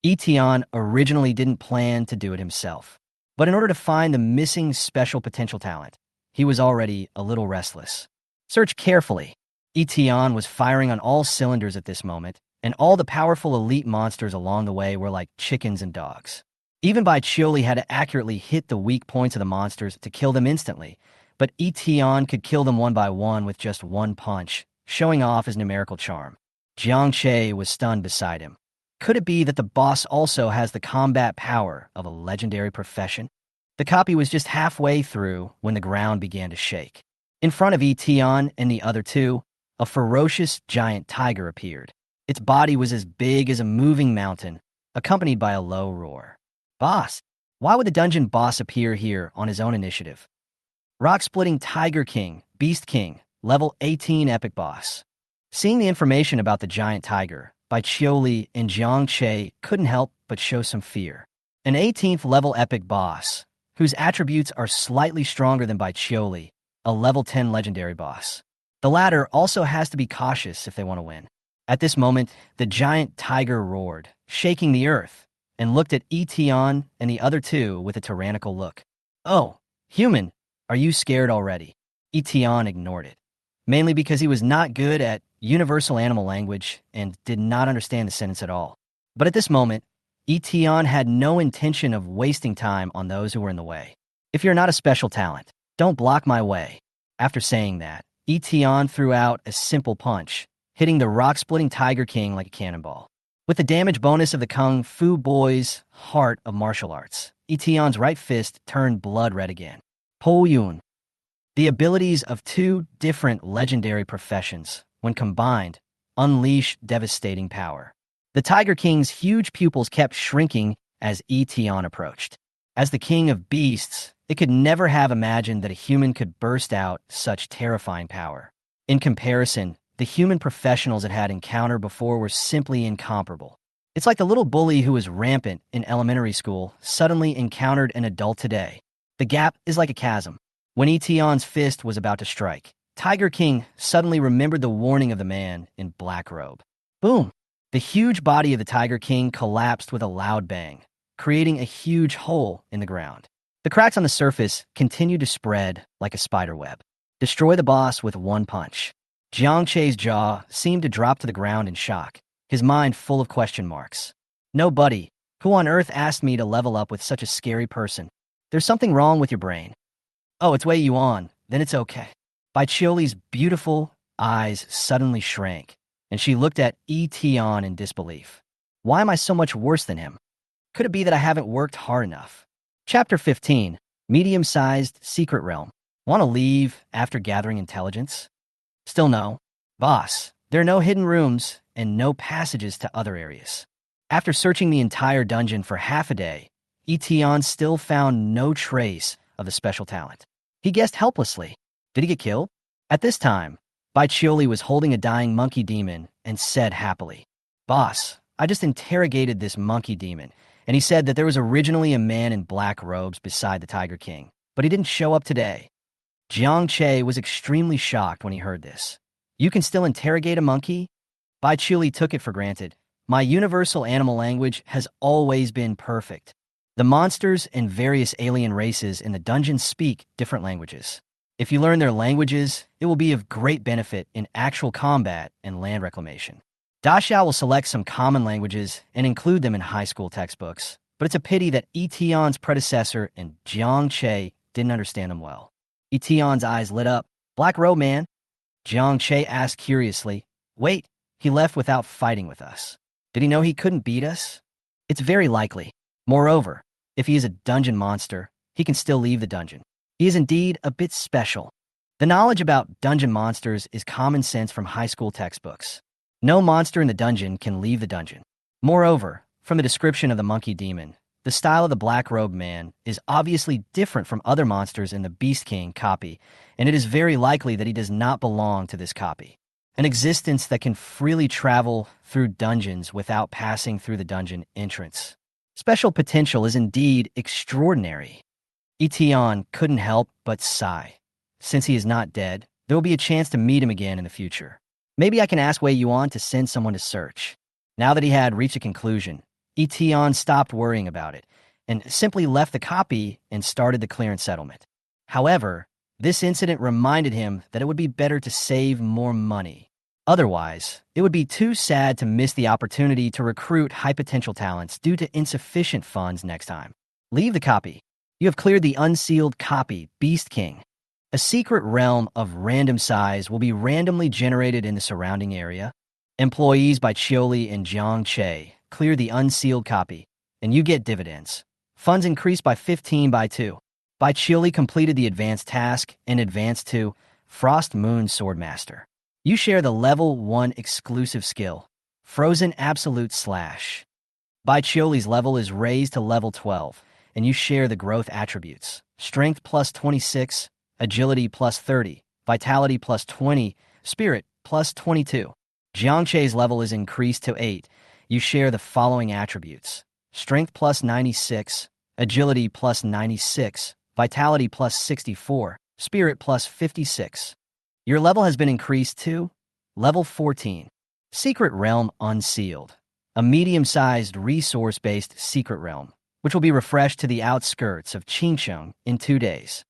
Yi Tian originally didn't plan to do it himself, but in order to find the missing special potential talent, he was already a little restless. Search carefully. Yi Tian was firing on all cylinders at this moment, and all the powerful elite monsters along the way were like chickens and dogs. Even Bai Chioli had to accurately hit the weak points of the monsters to kill them instantly, but Yi Tian could kill them one by one with just one punch, showing off his numerical charm. Jiangche was stunned beside him. Could it be that the boss also has the combat power of a legendary profession? The copy was just halfway through when the ground began to shake. In front of Yi Tian and the other two, a ferocious giant tiger appeared. Its body was as big as a moving mountain, accompanied by a low roar. "Boss, why would the dungeon boss appear here on his own initiative?" Rock-splitting Tiger King, Beast King, level 18 epic boss. Seeing the information about the giant tiger, Bai Chioli and Jiangche couldn't help but show some fear. An 18th level epic boss, whose attributes are slightly stronger than Bai Chioli, a level 10 legendary boss. The latter also has to be cautious if they want to win. At this moment, the giant tiger roared, shaking the earth, and looked at Yi Tian and the other two with a tyrannical look. "Oh, human, are you scared already?" Yi Tian ignored it, mainly because he was not good at universal animal language and did not understand the sentence at all. But at this moment, Yi Tian had no intention of wasting time on those who were in the way. "If you're not a special talent, don't block my way." After saying that, Yi Tian threw out a simple punch, hitting the rock-splitting Tiger King like a cannonball. With the damage bonus of the Kung Fu Boy's heart of martial arts, Yi Tian's right fist turned blood red again. Po Yun. The abilities of two different legendary professions, when combined, unleash devastating power. The Tiger King's huge pupils kept shrinking as Yi Tian approached. As the king of beasts, it could never have imagined that a human could burst out such terrifying power. In comparison, the human professionals it had encountered before were simply incomparable. It's like the little bully who was rampant in elementary school suddenly encountered an adult today. The gap is like a chasm. When Yi Tian's fist was about to strike, Tiger King suddenly remembered the warning of the man in black robe. Boom! The huge body of the Tiger King collapsed with a loud bang, creating a huge hole in the ground. The cracks on the surface continued to spread like a spider web. Destroy the boss with one punch. Jiang Che's jaw seemed to drop to the ground in shock, his mind full of question marks. No, buddy. Who on earth asked me to level up with such a scary person? There's something wrong with your brain. Oh, it's Wei Yuan. Then it's okay. Bai Qiuli's beautiful eyes suddenly shrank, and she looked at Yi Tian in disbelief. Why am I so much worse than him? Could it be that I haven't worked hard enough? Chapter 15. Medium-sized Secret Realm. Want to leave after gathering intelligence? Still no. Boss, there are no hidden rooms and no passages to other areas. After searching the entire dungeon for half a day, Yi Tian still found no trace of the special talent. He guessed helplessly. Did he get killed? At this time, Bai Qiuli was holding a dying monkey demon and said happily, Boss, I just interrogated this monkey demon, and he said that there was originally a man in black robes beside the Tiger King, but he didn't show up today. Jiang Che was extremely shocked when he heard this. You can still interrogate a monkey? Bai Qiuli took it for granted. My universal animal language has always been perfect. The monsters and various alien races in the dungeon speak different languages. If you learn their languages, it will be of great benefit in actual combat and land reclamation. Daxiao will select some common languages and include them in high school textbooks, but it's a pity that Yi Tian's predecessor and Jiang Che didn't understand them well. Yi Tian's eyes lit up. Black robe man? Jiang Che asked curiously. Wait, he left without fighting with us. Did he know he couldn't beat us? It's very likely. Moreover, if he is a dungeon monster, he can still leave the dungeon. He is indeed a bit special. The knowledge about dungeon monsters is common sense from high school textbooks. No monster in the dungeon can leave the dungeon. Moreover, from the description of the monkey demon, the style of the black-robed man is obviously different from other monsters in the Beast King copy, and it is very likely that he does not belong to this copy. An existence that can freely travel through dungeons without passing through the dungeon entrance. Special potential is indeed extraordinary. Yi Tian couldn't help but sigh. Since he is not dead, there will be a chance to meet him again in the future. Maybe I can ask Wei Yuan to send someone to search. Now that he had reached a conclusion, Yi Tian stopped worrying about it and simply left the copy and started the clearance settlement. However, this incident reminded him that it would be better to save more money. Otherwise, it would be too sad to miss the opportunity to recruit high-potential talents due to insufficient funds next time. Leave the copy. You have cleared the unsealed copy, Beast King. A secret realm of random size will be randomly generated in the surrounding area. Employees by Qiuli and Jiang Che clear the unsealed copy, and you get dividends. Funds increase by 15 by 2. Bai Qiuli completed the advanced task and advanced to Frost Moon Swordmaster. You share the level 1 exclusive skill, Frozen Absolute Slash. Bai Qiuli's level is raised to level 12, and you share the growth attributes, Strength plus 26, Agility plus 30, Vitality plus 20, Spirit plus 22. Jiang Che's level is increased to 8. You share the following attributes, Strength plus 96, Agility plus 96, Vitality plus 64, Spirit plus 56. Your level has been increased to level 14. Secret Realm Unsealed, a medium-sized resource-based secret realm, which will be refreshed to the outskirts of Qingsheng in 2 days.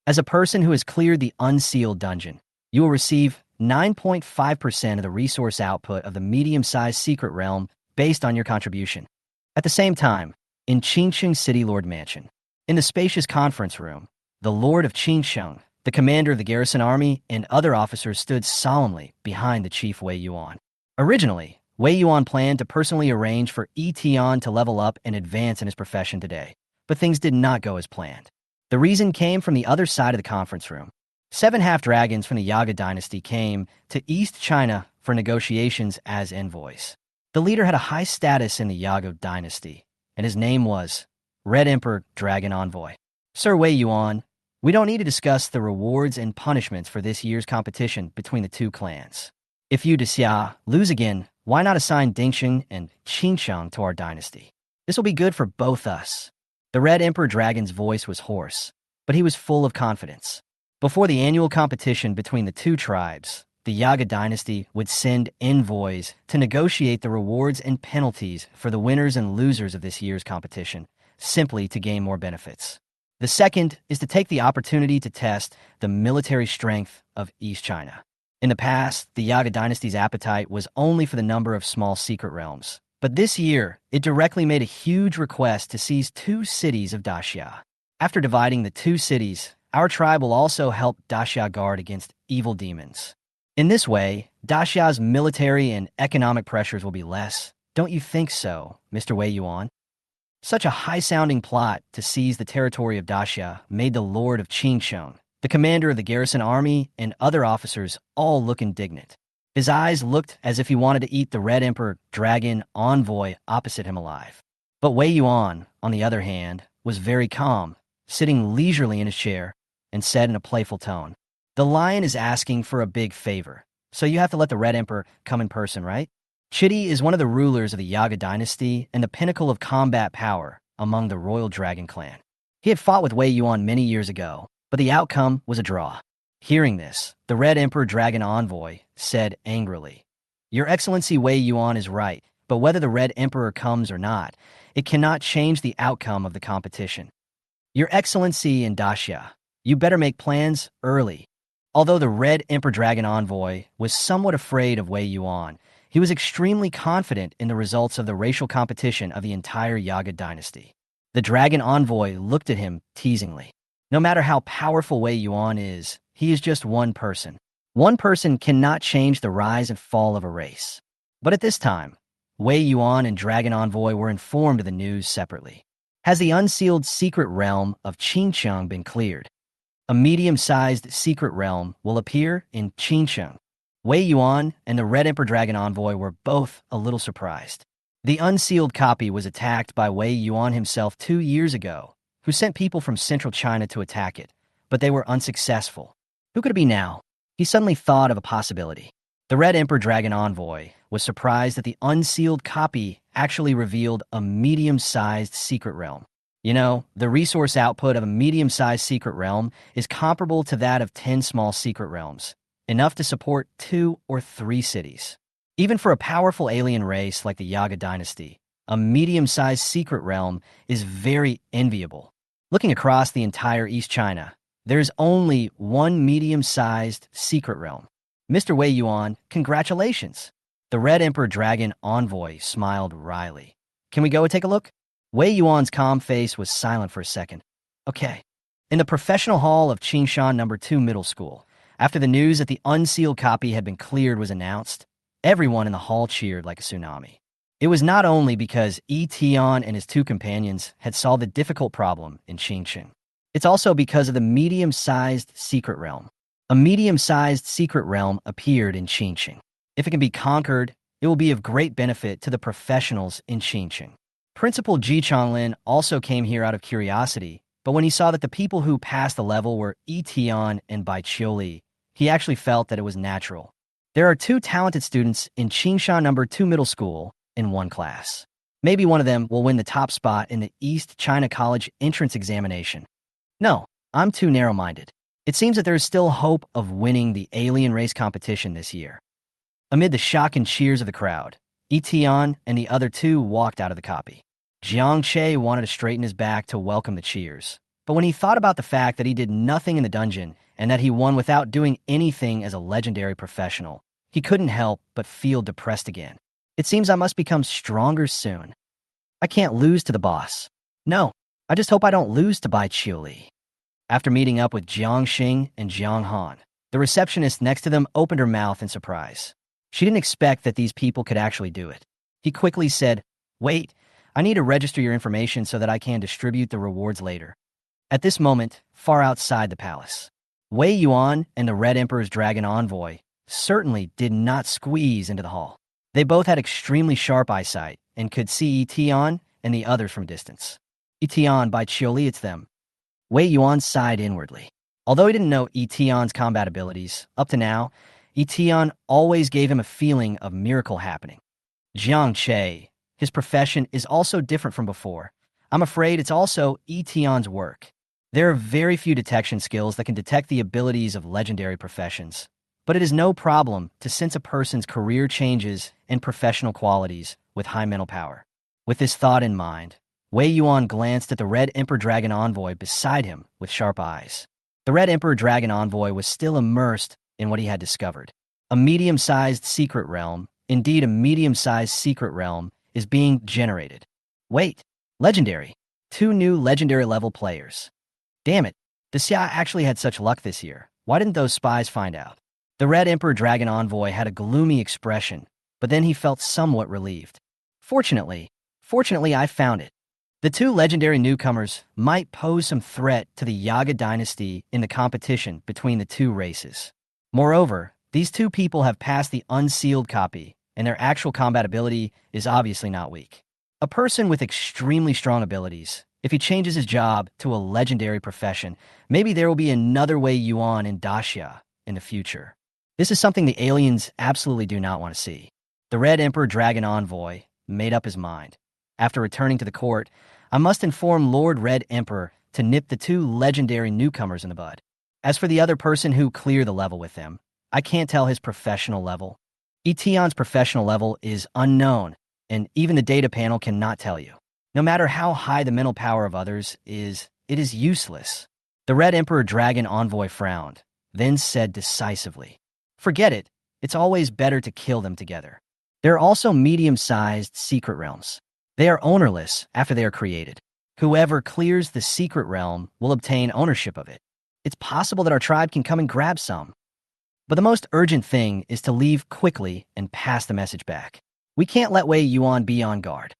As a person who has cleared the unsealed dungeon, you will receive 9.5% of the resource output of the medium-sized secret realm based on your contribution. At the same time, in Qingsheng City Lord Mansion, in the spacious conference room, the Lord of Qingsheng, The commander of the garrison army and other officers stood solemnly behind the chief Wei Yuan. Originally, Wei Yuan planned to personally arrange for Yi Tian to level up and advance in his profession today, but things did not go as planned. The reason came from the other side of the conference room. 7 half-dragons from the Yaga dynasty came to East China for negotiations as envoys. The leader had a high status in the Yaga dynasty, and his name was Red Emperor Dragon Envoy. Sir Wei Yuan, we don't need to discuss the rewards and punishments for this year's competition between the two clans. If you Xia lose again, why not assign Dingsheng and Qingsheng to our dynasty? This will be good for both us. The Red Emperor Dragon's voice was hoarse, but he was full of confidence. Before the annual competition between the two tribes, the Yaga dynasty would send envoys to negotiate the rewards and penalties for the winners and losers of this year's competition, simply to gain more benefits. The second is to take the opportunity to test the military strength of East China. In the past, the Yaga dynasty's appetite was only for the number of small secret realms. But this year, it directly made a huge request to seize 2 cities of Daxia. After dividing the 2 cities, our tribe will also help Daxia guard against evil demons. In this way, Daxia's military and economic pressures will be less. Don't you think so, Mr. Wei Yuan? Such a high-sounding plot to seize the territory of Daxia made the Lord of Qingsheng, the commander of the garrison army, and other officers all look indignant. His eyes looked as if he wanted to eat the Red Emperor Dragon Envoy opposite him alive. But Wei Yuan, on the other hand, was very calm, sitting leisurely in his chair, and said in a playful tone, "The lion is asking for a big favor, so you have to let the Red Emperor come in person, right?" Chidi is one of the rulers of the Yaga dynasty and the pinnacle of combat power among the royal dragon clan. He had fought with Wei Yuan many years ago, but the outcome was a draw. Hearing this, the Red Emperor Dragon Envoy said angrily, "Your Excellency Wei Yuan is right, but whether the Red Emperor comes or not, it cannot change the outcome of the competition. Your Excellency in Daxia, you better make plans early." Although the Red Emperor Dragon Envoy was somewhat afraid of Wei Yuan, he was extremely confident in the results of the racial competition of the entire Yaga dynasty. The Dragon Envoy looked at him teasingly. No matter how powerful Wei Yuan is, he is just one person. One person cannot change the rise and fall of a race. But at this time, Wei Yuan and Dragon Envoy were informed of the news separately. Has the unsealed secret realm of Qingsheng been cleared? A medium-sized secret realm will appear in Qingsheng. Wei Yuan and the Red Emperor Dragon Envoy were both a little surprised. The unsealed copy was attacked by Wei Yuan himself 2 years ago, who sent people from central China to attack it, but they were unsuccessful. Who could it be now? He suddenly thought of a possibility. The Red Emperor Dragon Envoy was surprised that the unsealed copy actually revealed a medium-sized secret realm. You know, the resource output of a medium-sized secret realm is comparable to that of 10 small secret realms, enough to support 2 or 3 cities. Even for a powerful alien race like the Yaga dynasty, a medium-sized secret realm is very enviable. Looking across the entire East China, there's only one medium-sized secret realm. Mr. Wei Yuan, congratulations. The Red Emperor Dragon Envoy smiled wryly. Can we go and take a look? Wei Yuan's calm face was silent for a second. Okay. In the professional hall of Qingshan No. 2 Middle School, after the news that the unsealed copy had been cleared was announced, everyone in the hall cheered like a tsunami. It was not only because Yi Tian and his 2 companions had solved the difficult problem in Qingsheng. It's also because of the medium-sized secret realm. A medium-sized secret realm appeared in Qingsheng. If it can be conquered, it will be of great benefit to the professionals in Qingsheng. Principal Ji Changlin also came here out of curiosity, but when he saw that the people who passed the level were Yi Tian and Bai Qiuli, he actually felt that it was natural. There are 2 talented students in Qingshan No. 2 Middle School in one class. Maybe one of them will win the top spot in the East China College entrance examination. No, I'm too narrow-minded. It seems that there is still hope of winning the alien race competition this year. Amid the shock and cheers of the crowd, Yi Tian and the other 2 walked out of the copy. Jiang Che wanted to straighten his back to welcome the cheers, but when he thought about the fact that he did nothing in the dungeon and that he won without doing anything as a legendary professional, he couldn't help but feel depressed again. It seems I must become stronger soon. I can't lose to the boss. No, I just hope I don't lose to Bai Qiuli. After meeting up with Jiang Xing and Jiang Han, the receptionist next to them opened her mouth in surprise. She didn't expect that these people could actually do it. He quickly said, "Wait, I need to register your information so that I can distribute the rewards later." At this moment, far outside the palace, Wei Yuan and the Red Emperor's dragon envoy certainly did not squeeze into the hall. They both had extremely sharp eyesight and could see Yi Tian and the others from a distance. Yi Tian by Chioli, it's them. Wei Yuan sighed inwardly. Although he didn't know Yi Tian's combat abilities, up to now, Yi Tian always gave him a feeling of miracle happening. Jiang Che, his profession is also different from before. I'm afraid it's also Yi Tian's work. There are very few detection skills that can detect the abilities of legendary professions, but it is no problem to sense a person's career changes and professional qualities with high mental power. With this thought in mind, Wei Yuan glanced at the Red Emperor Dragon Envoy beside him with sharp eyes. The Red Emperor Dragon Envoy was still immersed in what he had discovered. A medium-sized secret realm, indeed a medium-sized secret realm, is being generated. Wait, legendary. 2 new legendary level players. Damn it, the Xia actually had such luck this year. Why didn't those spies find out? The Red Emperor Dragon Envoy had a gloomy expression, but then he felt somewhat relieved. Fortunately, I found it. The 2 legendary newcomers might pose some threat to the Yaga dynasty in the competition between the 2 races. Moreover, these 2 people have passed the unsealed copy, and their actual combat ability is obviously not weak. A person with extremely strong abilities, if he changes his job to a legendary profession, maybe there will be another Wei Yuan in Daxia in the future. This is something the aliens absolutely do not want to see. The Red Emperor Dragon Envoy made up his mind. After returning to the court, I must inform Lord Red Emperor to nip the 2 legendary newcomers in the bud. As for the other person who cleared the level with them, I can't tell his professional level. Yi Tian's professional level is unknown, and even the data panel cannot tell you. No matter how high the mental power of others is, it is useless. The Red Emperor Dragon Envoy frowned, then said decisively, "Forget it. It's always better to kill them together." There are also medium-sized secret realms. They are ownerless after they are created. Whoever clears the secret realm will obtain ownership of it. It's possible that our tribe can come and grab some. But the most urgent thing is to leave quickly and pass the message back. We can't let Wei Yuan be on guard.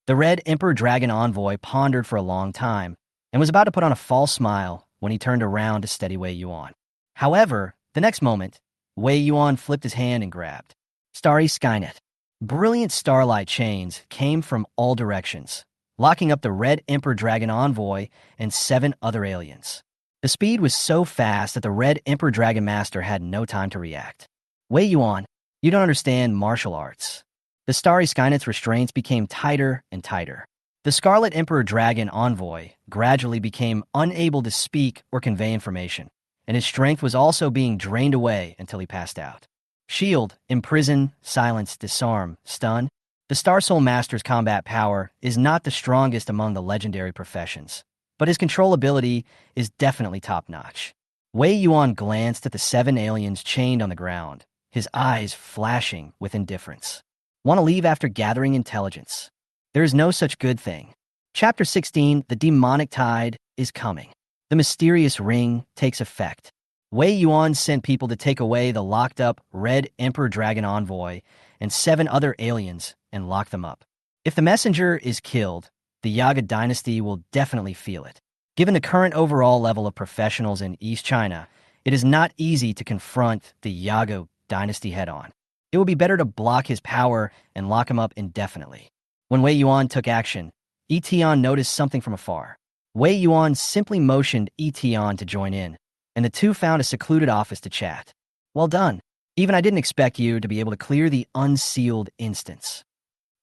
The Red Emperor Dragon Envoy pondered for a long time and was about to put on a false smile when he turned around to steady Wei Yuan. However, the next moment, Wei Yuan flipped his hand and grabbed Starry Skynet. Brilliant starlight chains came from all directions, locking up the Red Emperor Dragon Envoy and 7 other aliens. The speed was so fast that the Red Emperor Dragon Master had no time to react. Wei Yuan, you don't understand martial arts. The Starry Skynet's restraints became tighter and tighter. The Scarlet Emperor Dragon Envoy gradually became unable to speak or convey information, and his strength was also being drained away until he passed out. Shield, imprison, silence, disarm, stun. The Star Soul Master's combat power is not the strongest among the legendary professions, but his control ability is definitely top-notch. Wei Yuan glanced at the 7 aliens chained on the ground, his eyes flashing with indifference. Want to leave after gathering intelligence? There is no such good thing. Chapter 16, The Demonic Tide is coming. The mysterious ring takes effect. Wei Yuan sent people to take away the locked-up Red Emperor Dragon Envoy and 7 other aliens and lock them up. If the messenger is killed, the Yaga dynasty will definitely feel it. Given the current overall level of professionals in East China, it is not easy to confront the Yaga dynasty head-on. It would be better to block his power and lock him up indefinitely. When Wei Yuan took action, Yi Tian noticed something from afar. Wei Yuan simply motioned Yi Tian to join in, and the 2 found a secluded office to chat. Well done. Even I didn't expect you to be able to clear the unsealed instance.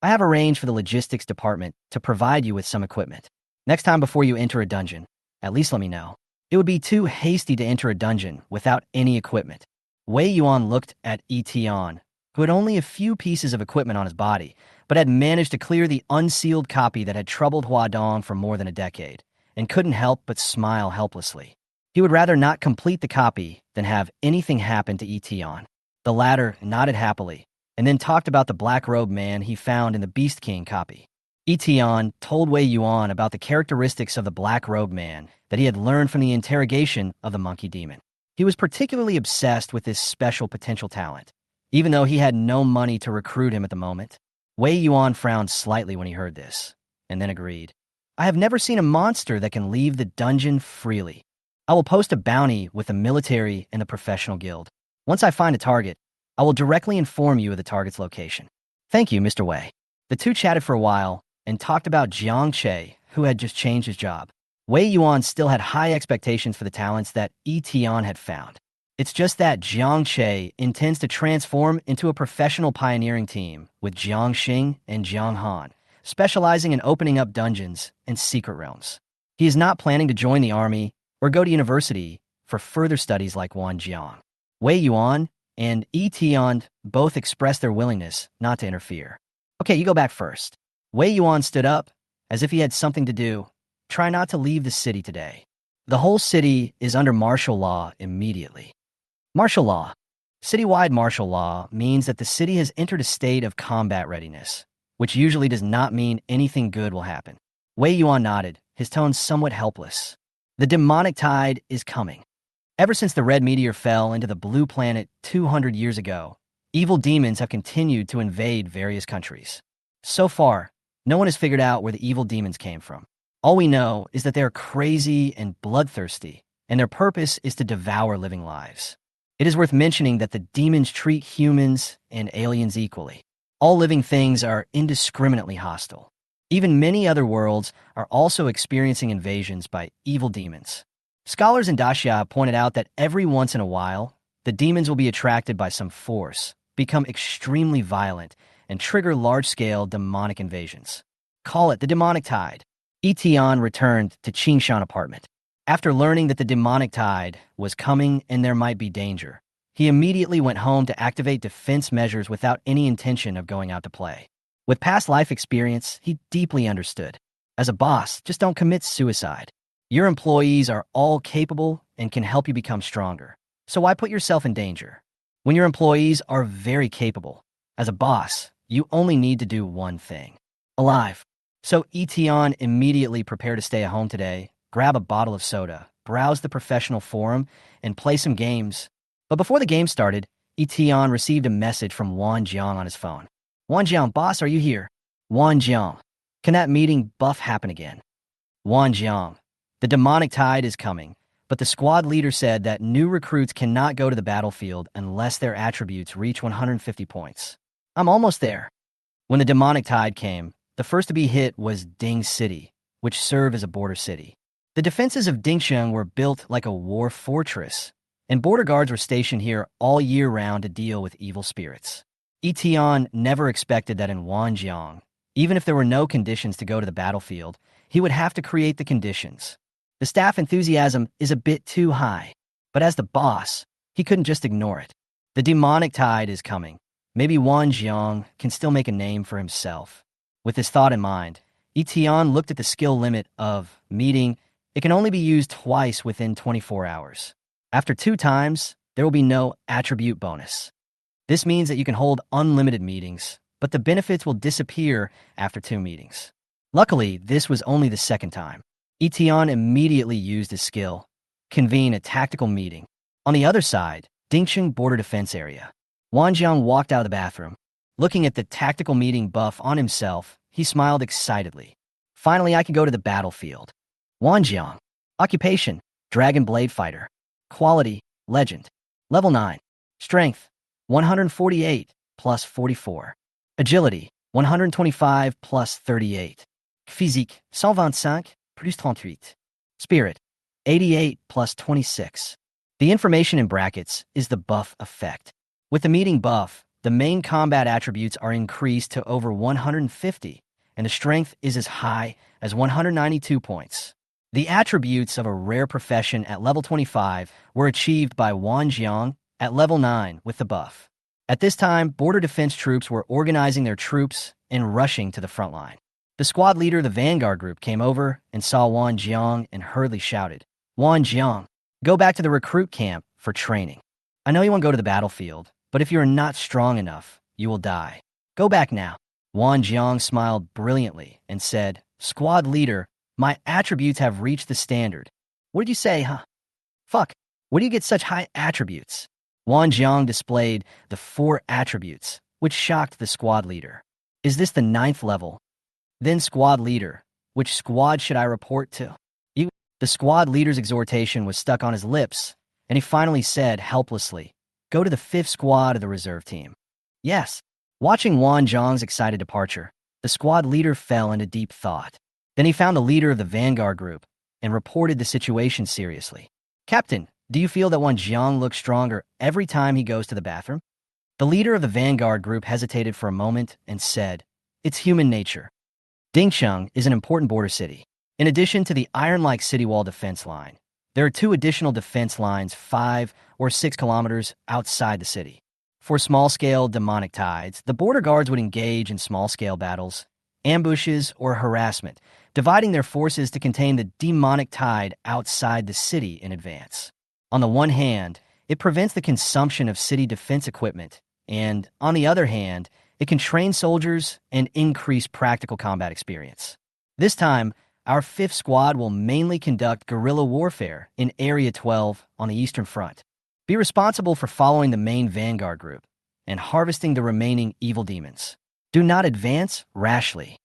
I have arranged for the logistics department to provide you with some equipment. Next time before you enter a dungeon, at least let me know. It would be too hasty to enter a dungeon without any equipment. Wei Yuan looked at Yi Tian, who had only a few pieces of equipment on his body, but had managed to clear the unsealed copy that had troubled Huadong for more than a decade, and couldn't help but smile helplessly. He would rather not complete the copy than have anything happen to Yi Tian. The latter nodded happily, and then talked about the black-robed man he found in the Beast King copy. Tian told Wei Yuan about the characteristics of the black-robed man that he had learned from the interrogation of the monkey demon. He was particularly obsessed with this special potential talent, even though he had no money to recruit him at the moment. Wei Yuan frowned slightly when he heard this, and then agreed. I have never seen a monster that can leave the dungeon freely. I will post a bounty with the military and the professional guild. Once I find a target, I will directly inform you of the target's location. Thank you, Mr. Wei. The two chatted for a while and talked about Jiang Che, who had just changed his job. Wei Yuan still had high expectations for the talents that Yi Tian had found. It's just that Jiang Che intends to transform into a professional pioneering team with Jiang Xing and Jiang Han, specializing in opening up dungeons and secret realms. He is not planning to join the army or go to university for further studies like Wan Jang. Wei Yuan and Yi Tian both expressed their willingness not to interfere. Okay, you go back first. Wei Yuan stood up, as if he had something to do. Try not to leave the city today. The whole city is under martial law immediately. Martial law. Citywide martial law means that the city has entered a state of combat readiness, which usually does not mean anything good will happen. Wei Yuan nodded, his tone somewhat helpless. The demonic tide is coming. Ever since the red meteor fell into the blue planet 200 years ago, evil demons have continued to invade various countries. So far, no one has figured out where the evil demons came from. All we know is that they are crazy and bloodthirsty, and their purpose is to devour living lives. It is worth mentioning that the demons treat humans and aliens equally. All living things are indiscriminately hostile. Even many other worlds are also experiencing invasions by evil demons. Scholars in Daxia have pointed out that every once in a while, the demons will be attracted by some force, become extremely violent, and trigger large-scale demonic invasions. Call it the demonic tide. Yi Tian returned to Qingshan apartment. After learning that the demonic tide was coming and there might be danger, he immediately went home to activate defense measures without any intention of going out to play. With past life experience, he deeply understood. As a boss, just don't commit suicide. Your employees are all capable and can help you become stronger. So why put yourself in danger? When your employees are very capable, as a boss, you only need to do one thing. Alive. So Yi Tian immediately prepared to stay at home today, grab a bottle of soda, browse the professional forum, and play some games. But before the game started, Yi Tian received a message from Wan Jang on his phone. Wan Jang, boss, are you here? Wan Jang, can that meeting buff happen again? Wan Jang, the demonic tide is coming, but the squad leader said that new recruits cannot go to the battlefield unless their attributes reach 150 points. I'm almost there. When the demonic tide came, the first to be hit was Ding City, which served as a border city. The defenses of Dingsheng were built like a war fortress, and border guards were stationed here all year round to deal with evil spirits. Yi Tian never expected that in Wanjiang, even if there were no conditions to go to the battlefield, he would have to create the conditions. The staff enthusiasm is a bit too high, but as the boss, he couldn't just ignore it. The demonic tide is coming. Maybe Wan Jang can still make a name for himself. With this thought in mind, Yi Tian looked at the skill limit of meeting. It can only be used twice within 24 hours. After 2 times, there will be no attribute bonus. This means that you can hold unlimited meetings, but the benefits will disappear after 2 meetings. Luckily, this was only the 2nd time. Yi Tian immediately used his skill, convene a tactical meeting. On the other side, Dingsheng border defense area. Wan Jiang walked out of the bathroom. Looking at the tactical meeting buff on himself, he smiled excitedly. Finally, I can go to the battlefield. Wan Jiang. Occupation, Dragon Blade Fighter. Quality, Legend. Level 9. Strength, 148 plus 44. Agility, 125 plus 38. Physique, 125 plus 38. Spirit, 88 plus 26. The information in brackets is the buff effect. With the meeting buff, the main combat attributes are increased to over 150, and the strength is as high as 192 points. The attributes of a rare profession at level 25 were achieved by Wan Jiang at level 9 with the buff. At this time, border defense troops were organizing their troops and rushing to the front line. The squad leader of the Vanguard group came over and saw Wan Jiang and hurriedly shouted, Wan Jiang, go back to the recruit camp for training. I know you want to go to the battlefield, but if you are not strong enough, you will die. Go back now. Wan Jang smiled brilliantly and said, "Squad leader, my attributes have reached the standard." "What did you say, huh? Fuck, where do you get such high attributes?" Wan Jiang displayed the 4 attributes, which shocked the squad leader. "Is this the 9th level?" Then squad leader, "Which squad should I report to?" You. The squad leader's exhortation was stuck on his lips, and he finally said helplessly, "Go to the 5th squad of the reserve team." Yes. Watching Wan Jiang's excited departure, the squad leader fell into deep thought. Then he found the leader of the Vanguard group and reported the situation seriously. "Captain, do you feel that Wan Jiang looks stronger every time he goes to the bathroom?" The leader of the Vanguard group hesitated for a moment and said, "It's human nature. Dingcheng is an important border city. In addition to the iron-like city wall defense line, there are 2 additional defense lines 5 or 6 kilometers outside the city. For small-scale demonic tides, the border guards would engage in small-scale battles, ambushes, or harassment, dividing their forces to contain the demonic tide outside the city in advance. On the one hand, it prevents the consumption of city defense equipment, and, on the other hand, it can train soldiers and increase practical combat experience. This time, our 5th squad will mainly conduct guerrilla warfare in Area 12 on the Eastern Front. Be responsible for following the main Vanguard group and harvesting the remaining evil demons. Do not advance rashly."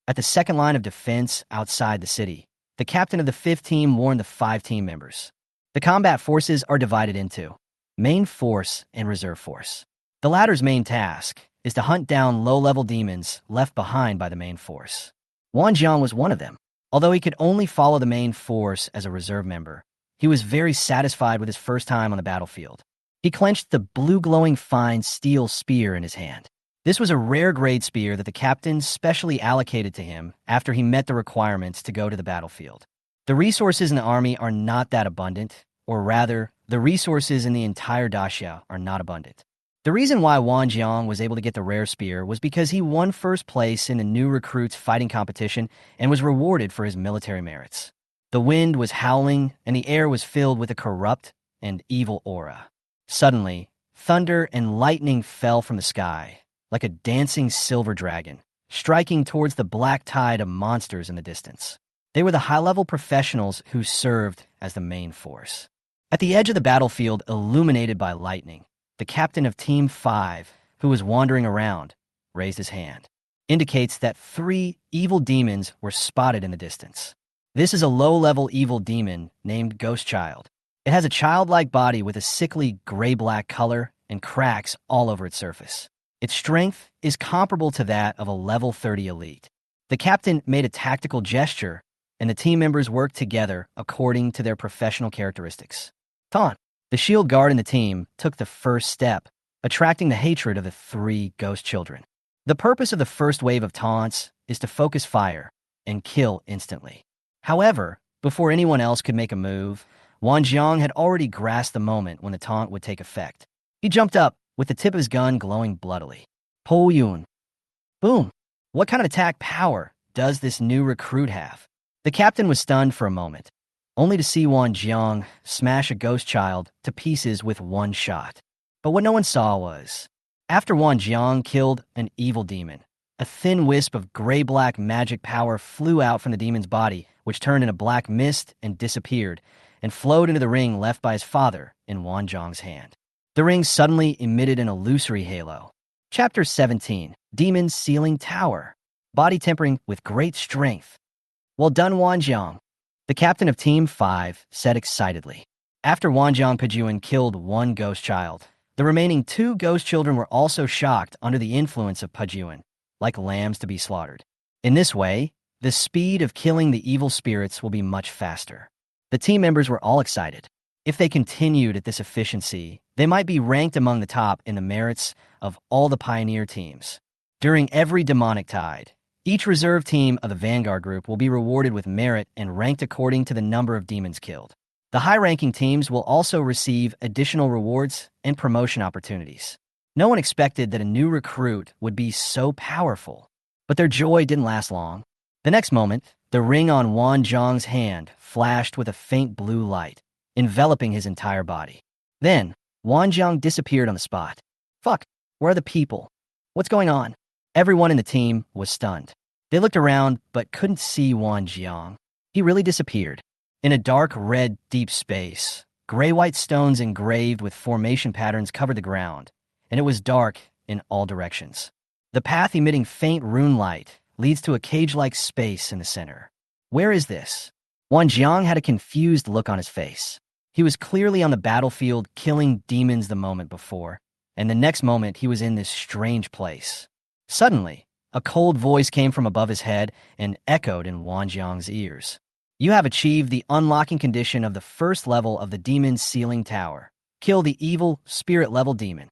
At the second line of defense outside the city, the captain of the 5th team warned the 5 team members. The combat forces are divided into main force and reserve force. The latter's main task is to hunt down low-level demons left behind by the main force. Wan Jiang was one of them. Although he could only follow the main force as a reserve member, he was very satisfied with his first time on the battlefield. He clenched the blue-glowing fine steel spear in his hand. This was a rare-grade spear that the captain specially allocated to him after he met the requirements to go to the battlefield. The resources in the army are not that abundant, or rather, the resources in the entire daxia are not abundant. The reason why Wan Jiang was able to get the rare spear was because he won first place in the new recruits fighting competition and was rewarded for his military merits. The wind was howling, and the air was filled with a corrupt and evil aura. Suddenly, thunder and lightning fell from the sky, like a dancing silver dragon, striking towards the black tide of monsters in the distance. They were the high-level professionals who served as the main force. At the edge of the battlefield, illuminated by lightning, the captain of Team 5, who was wandering around, raised his hand. Indicates that 3 evil demons were spotted in the distance. This is a low-level evil demon named Ghost Child. It has a childlike body with a sickly gray-black color and cracks all over its surface. Its strength is comparable to that of a level 30 elite. The captain made a tactical gesture, and the team members worked together according to their professional characteristics. Taunt. The shield guard in the team took the first step, attracting the hatred of the 3 ghost children. The purpose of the first wave of taunts is to focus fire and kill instantly. However, before anyone else could make a move, Wan Jiang had already grasped the moment when the taunt would take effect. He jumped up, with the tip of his gun glowing bloodily. Po Yun. Boom! What kind of attack power does this new recruit have? The captain was stunned for a moment, only to see Wan Jiang smash a ghost child to pieces with one shot. But what no one saw was, after Wan Jiang killed an evil demon, a thin wisp of gray-black magic power flew out from the demon's body, which turned into black mist and disappeared, and flowed into the ring left by his father in Wan Jiang's hand. The ring suddenly emitted an illusory halo. Chapter 17, Demon Sealing Tower. Body tempering with great strength. Well done, Wan Jiang, the captain of Team 5 said excitedly. After Wan Jiang Pejun killed 1 ghost child, the remaining 2 ghost children were also shocked under the influence of Pejun, like lambs to be slaughtered. In this way, the speed of killing the evil spirits will be much faster. The team members were all excited. If they continued at this efficiency, they might be ranked among the top in the merits of all the pioneer teams. During every demonic tide, each reserve team of the Vanguard group will be rewarded with merit and ranked according to the number of demons killed. The high-ranking teams will also receive additional rewards and promotion opportunities. No one expected that a new recruit would be so powerful, but their joy didn't last long. The next moment, the ring on Wan Jiang's hand flashed with a faint blue light, enveloping his entire body. Then, Wan Jiang disappeared on the spot. Fuck, where are the people? What's going on? Everyone in the team was stunned. They looked around but couldn't see Wan Jang. He really disappeared. In a dark red deep space, gray-white stones engraved with formation patterns covered the ground, and it was dark in all directions. The path emitting faint rune light leads to a cage-like space in the center. Where is this? Wan Jang had a confused look on his face. He was clearly on the battlefield killing demons the moment before, and the next moment he was in this strange place. Suddenly, a cold voice came from above his head and echoed in Wan Jiang's ears. You have achieved the unlocking condition of the first level of the Demon Sealing Tower. Kill the evil, spirit-level demon.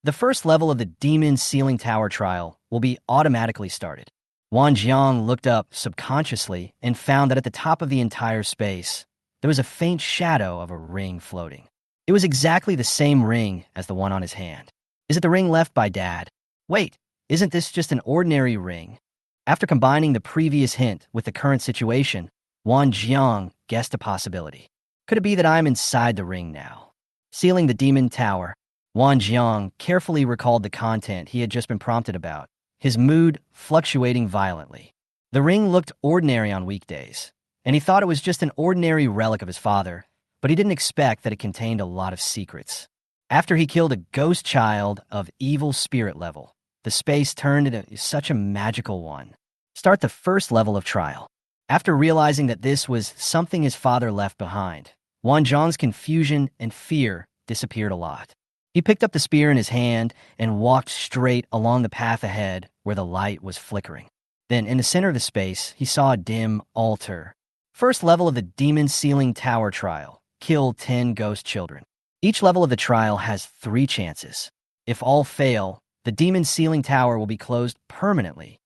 The first level of the Demon Sealing Tower trial will be automatically started. Wan Jiang looked up subconsciously and found that at the top of the entire space, there was a faint shadow of a ring floating. It was exactly the same ring as the one on his hand. Is it the ring left by Dad? Wait, isn't this just an ordinary ring? After combining the previous hint with the current situation, Wan Jiang guessed a possibility. Could it be that I'm inside the ring now? Sealing the Demon Tower, Wan Jiang carefully recalled the content he had just been prompted about, his mood fluctuating violently. The ring looked ordinary on weekdays, and he thought it was just an ordinary relic of his father, but he didn't expect that it contained a lot of secrets. After he killed a ghost child of evil spirit level, the space turned into such a magical one. Start the first level of trial. After realizing that this was something his father left behind, Wan Jiang's confusion and fear disappeared a lot. He picked up the spear in his hand and walked straight along the path ahead where the light was flickering. Then, in the center of the space, he saw a dim altar. First level of the Demon Sealing Tower trial. Kill 10 ghost children. Each level of the trial has 3 chances. If all fail, the Demon Sealing Tower will be closed permanently.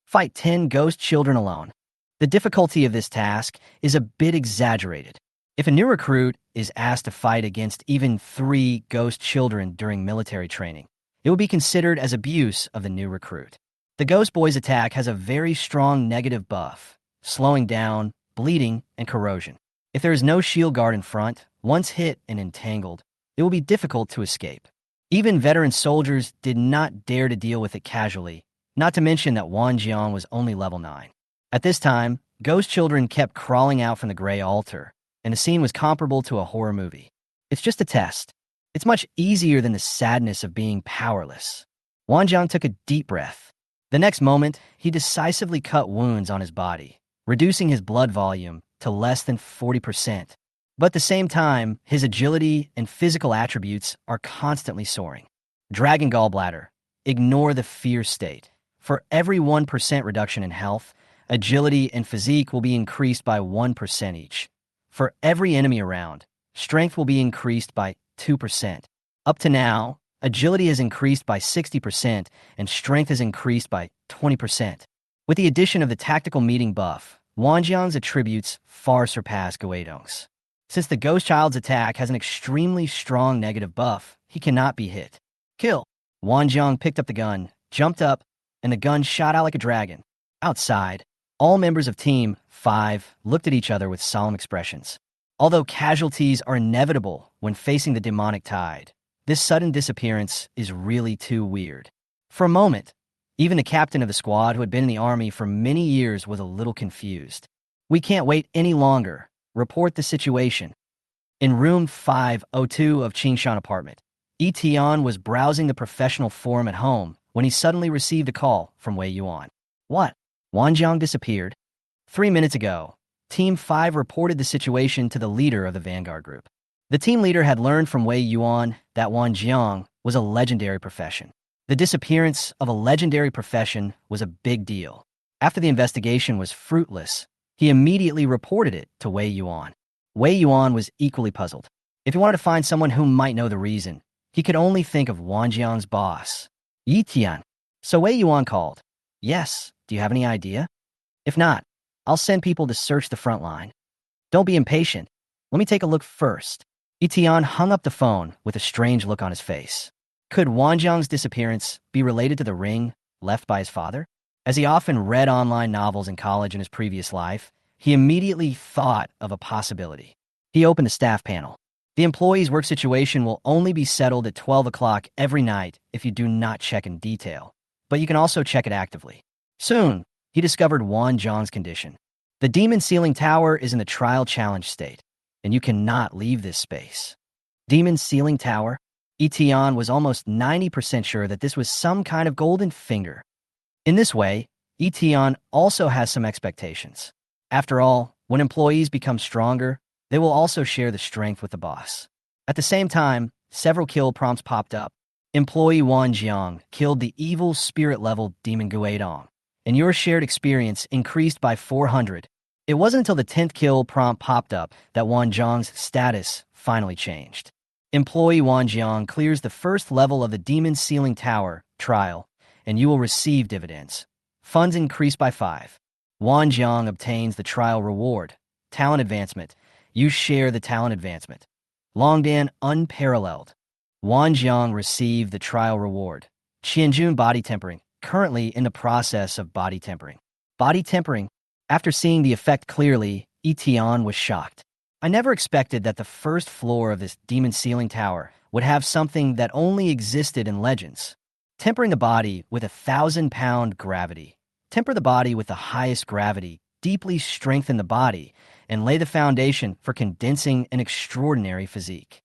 Fight 10 ghost children alone. The difficulty of this task is a bit exaggerated. If a new recruit is asked to fight against even 3 ghost children during military training, it will be considered as abuse of the new recruit. The Ghost Boy's attack has a very strong negative buff, slowing down, bleeding, and corrosion. If there is no shield guard in front, once hit and entangled, it will be difficult to escape. Even veteran soldiers did not dare to deal with it casually, not to mention that Wan Jiang was only level 9. At this time, ghost children kept crawling out from the gray altar, and the scene was comparable to a horror movie. It's just a test. It's much easier than the sadness of being powerless. Wan Jiang took a deep breath. The next moment, he decisively cut wounds on his body, reducing his blood volume to less than 40%. But at the same time, his agility and physical attributes are constantly soaring. Dragon Gallbladder. Ignore the fear state. For every 1% reduction in health, agility and physique will be increased by 1% each. For every enemy around, strength will be increased by 2%. Up to now, agility has increased by 60% and strength has increased by 20%. With the addition of the tactical meeting buff, Wan Jiang's attributes far surpass Eton's. Since the Ghost Child's attack has an extremely strong negative buff, he cannot be hit. Kill! Wan Jiang picked up the gun, jumped up, and the gun shot out like a dragon. Outside, all members of Team 5 looked at each other with solemn expressions. Although casualties are inevitable when facing the demonic tide, this sudden disappearance is really too weird. For a moment, even the captain of the squad who had been in the army for many years was a little confused. We can't wait any longer. Report the situation. In room 502 of Qingshan apartment, Yi Tian was browsing the professional forum at home when he suddenly received a call from Wei Yuan. What? Wan Jang disappeared? 3 minutes ago, Team 5 reported the situation to the leader of the Vanguard group. The team leader had learned from Wei Yuan that Wan Jang was a legendary profession. The disappearance of a legendary profession was a big deal. After the investigation was fruitless, he immediately reported it to Wei Yuan. Wei Yuan was equally puzzled. If he wanted to find someone who might know the reason, he could only think of Wan Jiang's boss, Yi Tian. So Wei Yuan called. Yes, do you have any idea? If not, I'll send people to search the front line. Don't be impatient. Let me take a look first. Yi Tian hung up the phone with a strange look on his face. Could Wan Jiang's disappearance be related to the ring left by his father? As he often read online novels in college in his previous life, he immediately thought of a possibility. He opened the staff panel. The employee's work situation will only be settled at 12 o'clock every night if you do not check in detail. but you can also check it actively. Soon, he discovered Wan Jang's condition. The Demon Sealing Tower is in the trial challenge state, and you cannot leave this space. Demon Sealing Tower? Yi Tian was almost 90% sure that this was some kind of golden finger. In this way, Yi Tian also has some expectations. After all, when employees become stronger, they will also share the strength with the boss. At the same time, several kill prompts popped up. Employee Wan Jang killed the evil spirit-level demon Eton, and your shared experience increased by 400. It wasn't until the 10th kill prompt popped up that Wan Jang's status finally changed. Employee Wan Jang clears the first level of the Demon Sealing Tower trial, and you will receive dividends. Funds increase by 5. Wan Jang obtains the trial reward. Talent advancement. You share the talent advancement. Longdan unparalleled. Wan Jang received the trial reward. Qianjun body tempering. Currently in the process of body tempering. Body tempering. After seeing the effect clearly, Yi Tian was shocked. I never expected that the first floor of this Demon Sealing Tower would have something that only existed in legends. Tempering the body with 1,000-pound gravity. Temper the body with the highest gravity, deeply strengthen the body, and lay the foundation for condensing an extraordinary physique.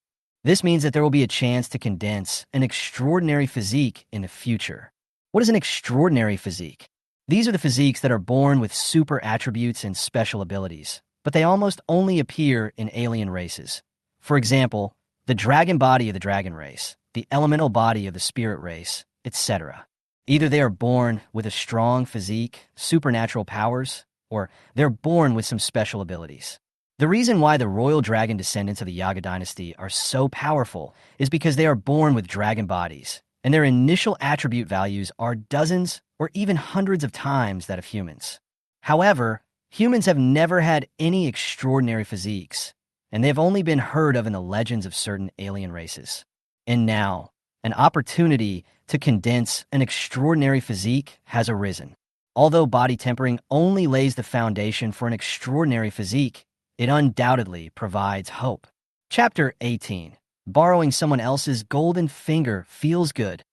This means that there will be a chance to condense an extraordinary physique in the future. What is an extraordinary physique? These are the physiques that are born with super attributes and special abilities, but they almost only appear in alien races. For example, the dragon body of the dragon race, the elemental body of the spirit race, etc. Either they are born with a strong physique, supernatural powers, or they're born with some special abilities. The reason why the royal dragon descendants of the Yaga dynasty are so powerful is because they are born with dragon bodies, and their initial attribute values are dozens or even hundreds of times that of humans. However, humans have never had any extraordinary physiques, and they have only been heard of in the legends of certain alien races. And now, an opportunity to condense an extraordinary physique has arisen. Although body tempering only lays the foundation for an extraordinary physique, it undoubtedly provides hope. Chapter 18. Borrowing someone else's golden finger feels good.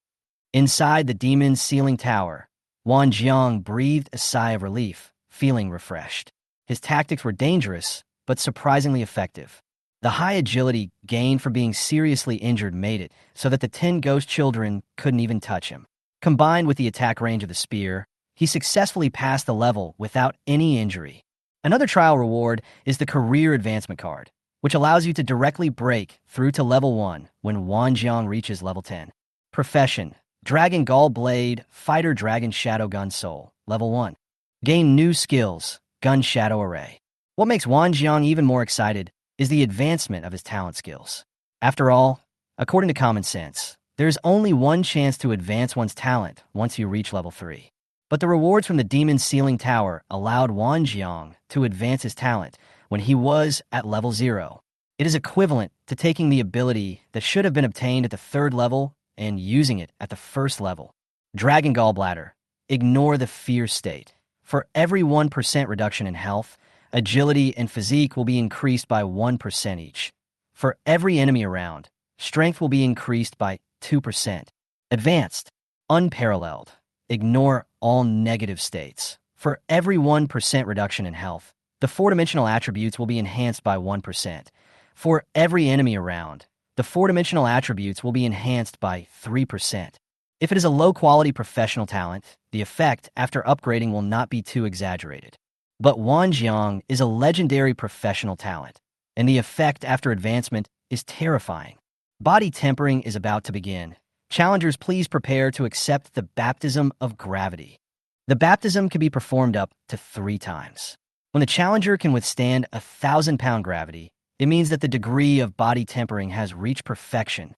Inside the Demon Sealing Tower, Wan Jang breathed a sigh of relief, feeling refreshed. His tactics were dangerous, but surprisingly effective. The high agility gained from being seriously injured made it so that the 10 ghost children couldn't even touch him. Combined with the attack range of the spear, he successfully passed the level without any injury. Another trial reward is the Career Advancement card, which allows you to directly break through to level 1 when Wan Jang reaches level 10. Profession: Dragon Gall Blade, Fighter Dragon Shadow Gun Soul, level 1. Gain new skills, Gun Shadow Array. What makes Wan Jang even more excited is the advancement of his talent skills. After all, according to common sense, there is only one chance to advance one's talent once you reach level 3. But the rewards from the Demon Sealing Tower allowed Wan Jang to advance his talent when he was at level 0. It is equivalent to taking the ability that should have been obtained at the 3rd level and using it at the 1st level. Dragon Gallbladder. Ignore the fear state. For every 1% reduction in health, agility and physique will be increased by 1% each. For every enemy around, strength will be increased by 2%. Advanced. Unparalleled. Ignore all negative states. For every 1% reduction in health, the 4-dimensional attributes will be enhanced by 1%. For every enemy around, the 4-dimensional attributes will be enhanced by 3%. If it is a low-quality professional talent, the effect after upgrading will not be too exaggerated. But Wan Jang is a legendary professional talent, and the effect after advancement is terrifying. Body tempering is about to begin. Challengers, please prepare to accept the baptism of gravity. The baptism can be performed up to 3 times. When the challenger can withstand 1,000-pound gravity, it means that the degree of body tempering has reached perfection.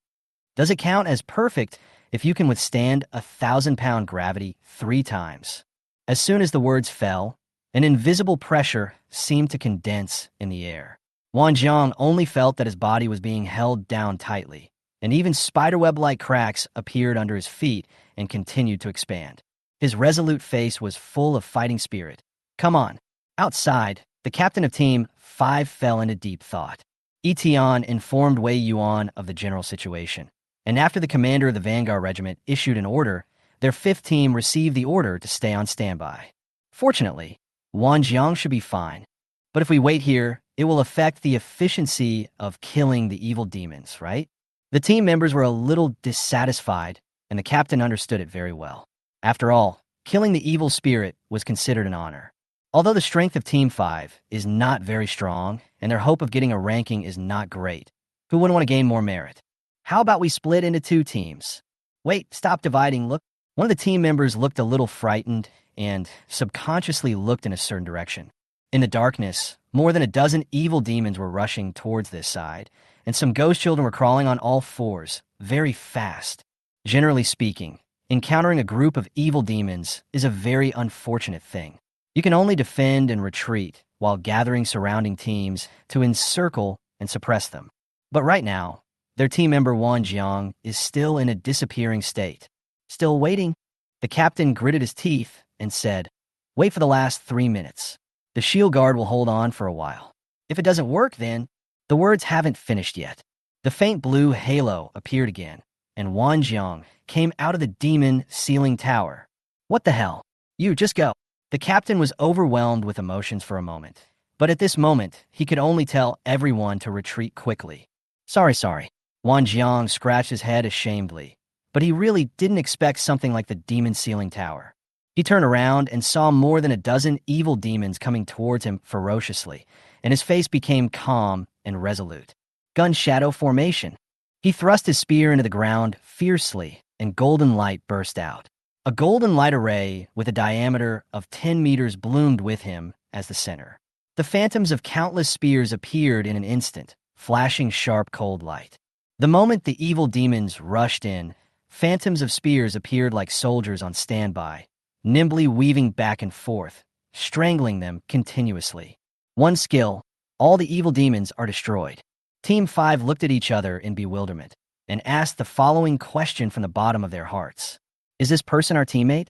Does it count as perfect if you can withstand 1,000-pound gravity 3 times? As soon as the words fell, an invisible pressure seemed to condense in the air. Wan Jang only felt that his body was being held down tightly, and even spiderweb-like cracks appeared under his feet and continued to expand. His resolute face was full of fighting spirit. Come on. Outside, the captain of Team 5 fell into deep thought. Yi Tian informed Wei Yuan of the general situation, and after the commander of the Vanguard Regiment issued an order, their fifth team received the order to stay on standby. Fortunately, Wan Jang should be fine, but if we wait here, it will affect the efficiency of killing the evil demons, right? The team members were a little dissatisfied, and the captain understood it very well. After all, killing the evil spirit was considered an honor. Although the strength of Team 5 is not very strong, and their hope of getting a ranking is not great, who wouldn't want to gain more merit? How about we split into two teams? Wait, stop dividing, look. One of the team members looked a little frightened and subconsciously looked in a certain direction. In the darkness, more than a dozen evil demons were rushing towards this side, and some ghost children were crawling on all fours, very fast. Generally speaking, encountering a group of evil demons is a very unfortunate thing. You can only defend and retreat while gathering surrounding teams to encircle and suppress them. But right now, their team member Wan Jang is still in a disappearing state. Still waiting? The captain gritted his teeth and said, "Wait for the last 3 minutes. The shield guard will hold on for a while. If it doesn't work, then..." The words haven't finished yet. The faint blue halo appeared again, and Wan Jang came out of the demon ceiling tower. "What the hell? You just go." The captain was overwhelmed with emotions for a moment, but at this moment, he could only tell everyone to retreat quickly. Sorry. Wan Jang scratched his head ashamedly, but he really didn't expect something like the demon ceiling tower. He turned around and saw more than a dozen evil demons coming towards him ferociously, and his face became calm and resolute. Gun shadow formation. He thrust his spear into the ground fiercely, and golden light burst out. A golden light array with a diameter of 10 meters bloomed with him as the center. The phantoms of countless spears appeared in an instant, flashing sharp cold light. The moment the evil demons rushed in, phantoms of spears appeared like soldiers on standby, nimbly weaving back and forth, strangling them continuously. One skill, all the evil demons are destroyed. Team 5 looked at each other in bewilderment and asked the following question from the bottom of their hearts. Is this person our teammate?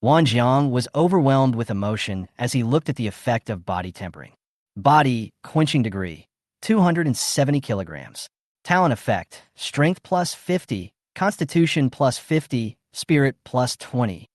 Wan Jang was overwhelmed with emotion as he looked at the effect of body tempering. Body, quenching degree, 270 kilograms. Talent effect, strength plus 50, constitution plus 50, spirit plus 20.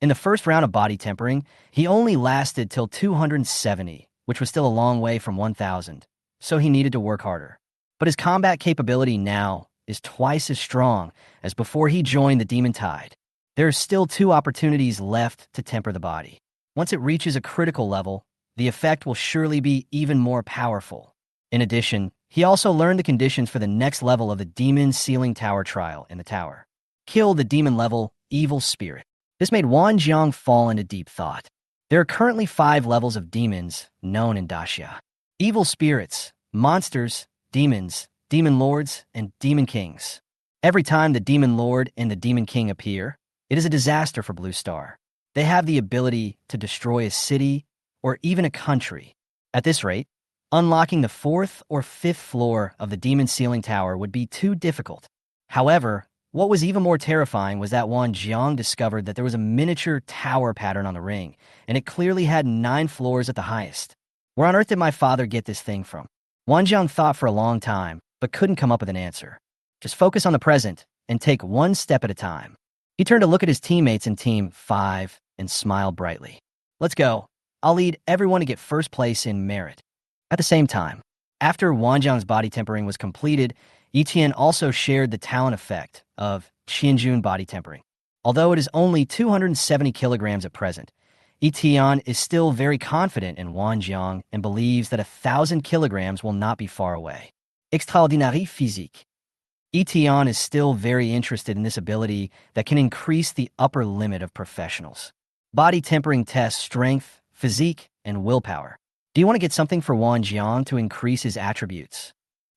In the first round of body tempering, he only lasted till 270, which was still a long way from 1,000, so he needed to work harder. But his combat capability now is twice as strong as before he joined the Demon Tide. There are still 2 opportunities left to temper the body. Once it reaches a critical level, the effect will surely be even more powerful. In addition, he also learned the conditions for the next level of the Demon Ceiling Tower trial in the tower. Kill the demon-level evil spirit. This made Wan Jang fall into deep thought. There are currently 5 levels of demons known in Daxia. Evil spirits, monsters, demons, demon lords, and demon kings. Every time the demon lord and the demon king appear, it is a disaster for Blue Star. They have the ability to destroy a city or even a country. At this rate, unlocking the 4th or 5th floor of the Demon Ceiling Tower would be too difficult. However, what was even more terrifying was that Wan Jang discovered that there was a miniature tower pattern on the ring, and it clearly had 9 floors at the highest. Where on earth did my father get this thing from? Wan Jang thought for a long time, but couldn't come up with an answer. Just focus on the present and take one step at a time. He turned to look at his teammates in Team 5 and smiled brightly. Let's go. I'll lead everyone to get first place in merit. At the same time, after Wan Jang's body tempering was completed, Yi Tian also shared the talent effect of Qianjun body tempering. Although it is only 270 kilograms at present, Yi Tian is still very confident in Wan Jang and believes that 1,000 kilograms will not be far away. Extraordinaire physique. Yi Tian is still very interested in this ability that can increase the upper limit of professionals. Body tempering tests strength, physique, and willpower. Do you want to get something for Wan Jang to increase his attributes?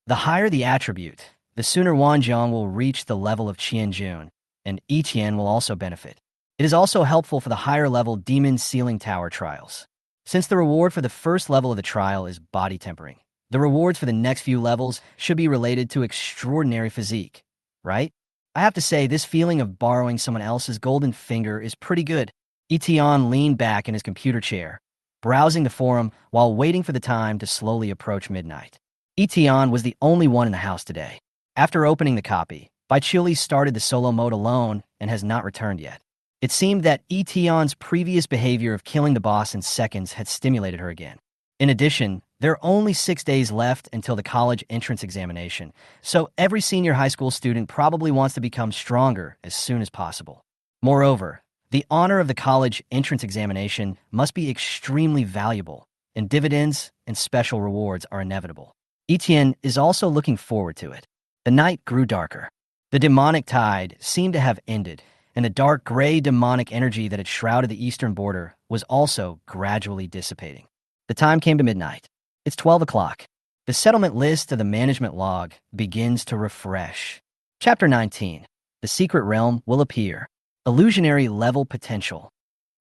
The higher the attribute, the sooner Wan Jang will reach the level of Qianjun, and Yi Tian will also benefit. It is also helpful for the higher-level Demon Ceiling Tower trials. Since the reward for the first level of the trial is body tempering, the rewards for the next few levels should be related to extraordinary physique, right? I have to say, this feeling of borrowing someone else's golden finger is pretty good. Yi Tian leaned back in his computer chair, browsing the forum while waiting for the time to slowly approach midnight. Yi Tian was the only one in the house today. After opening the copy, Baichuli started the solo mode alone and has not returned yet. It seemed that Yi Tian's previous behavior of killing the boss in seconds had stimulated her again. In addition, there are only 6 days left until the college entrance examination, so every senior high school student probably wants to become stronger as soon as possible. Moreover, the honor of the college entrance examination must be extremely valuable, and dividends and special rewards are inevitable. Eton is also looking forward to it. The night grew darker. The demonic tide seemed to have ended, and the dark gray demonic energy that had shrouded the eastern border was also gradually dissipating. The time came to midnight. It's 12 o'clock. The settlement list of the management log begins to refresh. Chapter 19. The secret realm will appear. Illusionary level potential.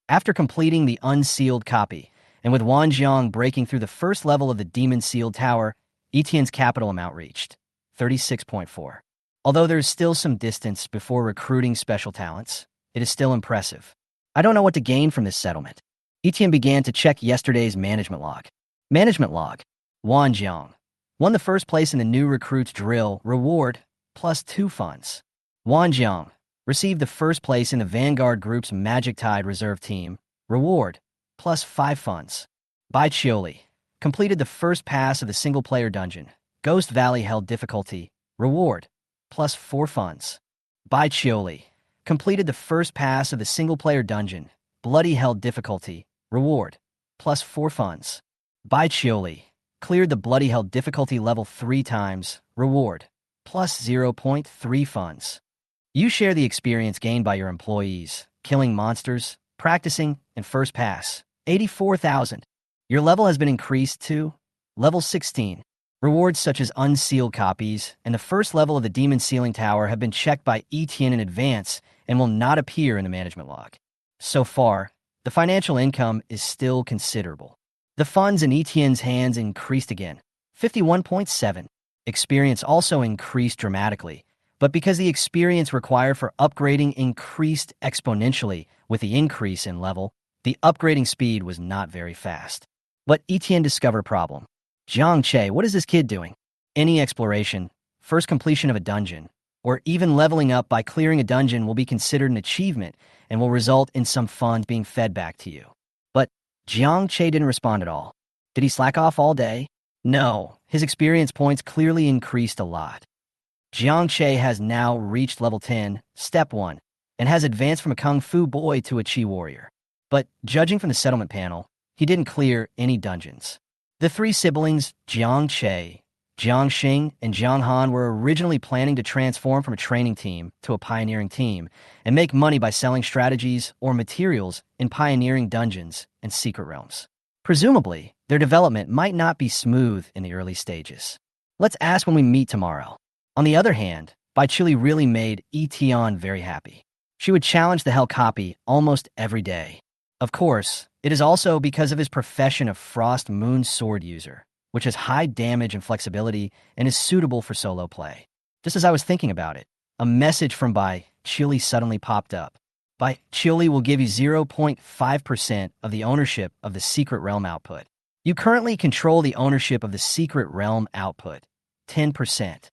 After completing the unsealed copy, and with Wan Jang breaking through the first level of the Demon Sealed Tower, Etienne's capital amount reached 36.4. Although there's still some distance before recruiting special talents, it is still impressive. I don't know what to gain from this settlement. Etienne began to check yesterday's management log. Management log. Wan Jang won the first place in the new recruits drill, reward, +2 funds. Wan Jang received the first place in the Vanguard Group's Magic Tide Reserve Team, reward, +5 funds. Bai Chioli completed the first pass of the single-player dungeon, Ghost Valley held difficulty, reward, +4 funds. Bai Chioli completed the first pass of the single-player dungeon, Bloody held difficulty, reward, +4 funds. Bai Chioli cleared the Bloody held difficulty level 3 times, reward, +0.3 funds. You share the experience gained by your employees, killing monsters, practicing, and first pass, 84,000. Your level has been increased to level 16. Rewards such as unsealed copies and the first level of the Demon Sealing Tower have been checked by Etienne in advance and will not appear in the management log. So far, the financial income is still considerable. The funds in Etienne's hands increased again, 51.7. Experience also increased dramatically, but because the experience required for upgrading increased exponentially with the increase in level, the upgrading speed was not very fast. But Etienne discovered a problem. Zhang Che, what is this kid doing? Any exploration, first completion of a dungeon, or even leveling up by clearing a dungeon will be considered an achievement and will result in some funds being fed back to you. But Zhang Che didn't respond at all. Did he slack off all day? No, his experience points clearly increased a lot. Zhang Che has now reached level 10, step 1, and has advanced from a Kung Fu boy to a Chi warrior. But judging from the settlement panel, he didn't clear any dungeons. The 3 siblings, Jiang Che, Jiang Xing, and Jiang Han, were originally planning to transform from a training team to a pioneering team and make money by selling strategies or materials in pioneering dungeons and secret realms. Presumably, their development might not be smooth in the early stages. Let's ask when we meet tomorrow. On the other hand, Bai Chili really made Yi Tian very happy. She would challenge the Hell Copy almost every day. Of course, it is also because of his profession of Frost Moon Sword user, which has high damage and flexibility and is suitable for solo play. Just as I was thinking about it, a message from Bai Chili suddenly popped up. Bai Chili will give you 0.5% of the ownership of the Secret Realm output. You currently control the ownership of the Secret Realm output, 10%.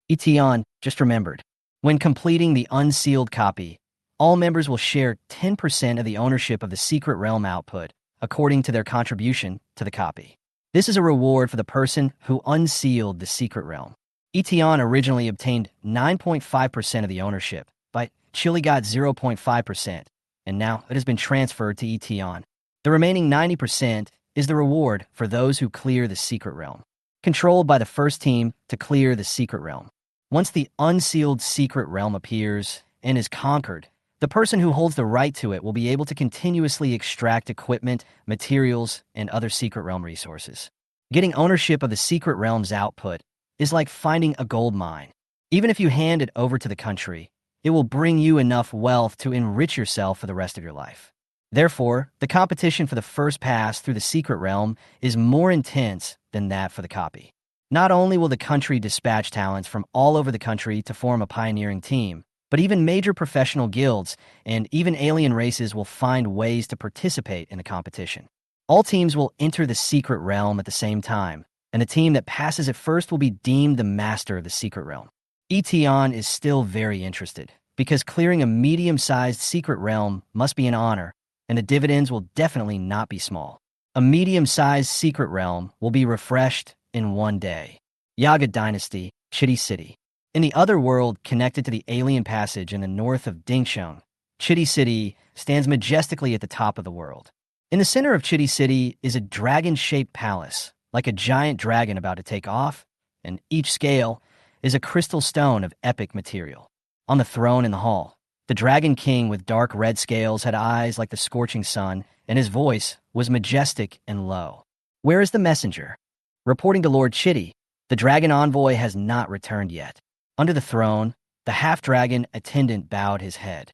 Eton just remembered. When completing the unsealed copy, all members will share 10% of the ownership of the Secret Realm output, according to their contribution to the copy. This is a reward for the person who unsealed the Secret Realm. Eton originally obtained 9.5% of the ownership, but Chili got 0.5%, and now it has been transferred to Eton. The remaining 90% is the reward for those who clear the Secret Realm, controlled by the first team to clear the Secret Realm. Once the unsealed Secret Realm appears and is conquered, the person who holds the right to it will be able to continuously extract equipment, materials, and other Secret Realm resources. Getting ownership of the Secret Realm's output is like finding a gold mine. Even if you hand it over to the country, it will bring you enough wealth to enrich yourself for the rest of your life. Therefore, the competition for the first pass through the Secret Realm is more intense than that for the copy. Not only will the country dispatch talents from all over the country to form a pioneering team, but even major professional guilds and even alien races will find ways to participate in the competition. All teams will enter the Secret Realm at the same time, and the team that passes it first will be deemed the master of the Secret Realm. Eton is still very interested, because clearing a medium-sized secret realm must be an honor, and the dividends will definitely not be small. A medium-sized secret realm will be refreshed in one day. Yaga Dynasty, Chitty City. In the other world connected to the alien passage in the north of Dingsheng, Chitty City stands majestically at the top of the world. In the center of Chitty City is a dragon-shaped palace, like a giant dragon about to take off, and each scale is a crystal stone of epic material. On the throne in the hall, the Dragon King with dark red scales had eyes like the scorching sun, and his voice was majestic and low. "Where is the messenger?" Reporting to Lord Chitty, the dragon envoy has not returned yet. Under the throne, the half-dragon attendant bowed his head.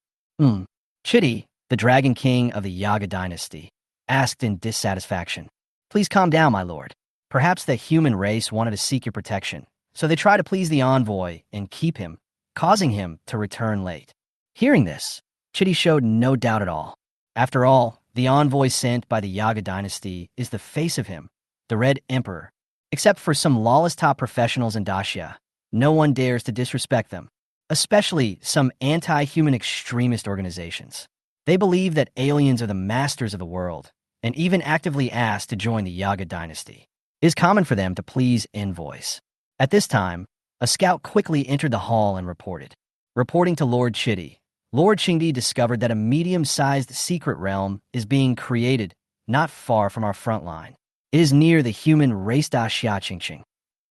Chitty, the Dragon King of the Yaga Dynasty, asked in dissatisfaction. "Please calm down, my lord. Perhaps the human race wanted to seek your protection, so they try to please the envoy and keep him, causing him to return late." Hearing this, Chitty showed no doubt at all. After all, the envoy sent by the Yaga Dynasty is the face of him, the Red Emperor. Except for some lawless top professionals in Daxia, no one dares to disrespect them, especially some anti-human extremist organizations. They believe that aliens are the masters of the world, and even actively ask to join the Yaga Dynasty. It is common for them to please envoys. At this time, a scout quickly entered the hall and reported. Reporting to Lord Chitty, Lord Qingdi discovered that a medium-sized secret realm is being created not far from our front line. It is near the human race Daxia Qingqing.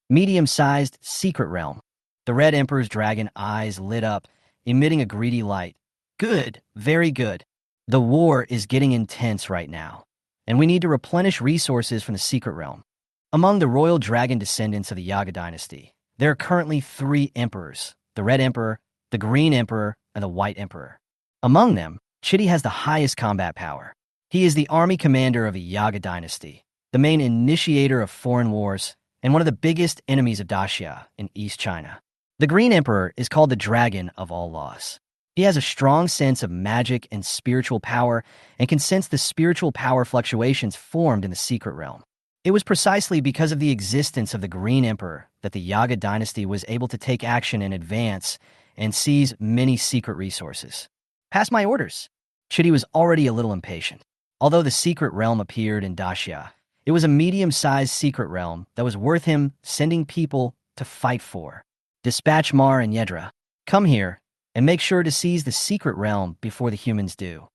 Medium-sized secret realm. The Red Emperor's dragon eyes lit up, emitting a greedy light. Good, very good. The war is getting intense right now, and we need to replenish resources from the secret realm. Among the royal dragon descendants of the Yaga Dynasty, there are currently 3 emperors: the Red Emperor, the Green Emperor, and the White Emperor. Among them, Chitty has the highest combat power. He is the army commander of the Yaga Dynasty, the main initiator of foreign wars, and one of the biggest enemies of Daxia in East China. The Green Emperor is called the Dragon of All Laws. He has a strong sense of magic and spiritual power and can sense the spiritual power fluctuations formed in the secret realm. It was precisely because of the existence of the Green Emperor that the Yaga Dynasty was able to take action in advance and seize many secret resources. "Pass my orders." Chitty was already a little impatient. Although the secret realm appeared in Daxia, it was a medium-sized secret realm that was worth him sending people to fight for. "Dispatch Mar and Yedra. Come here and make sure to seize the secret realm before the humans do."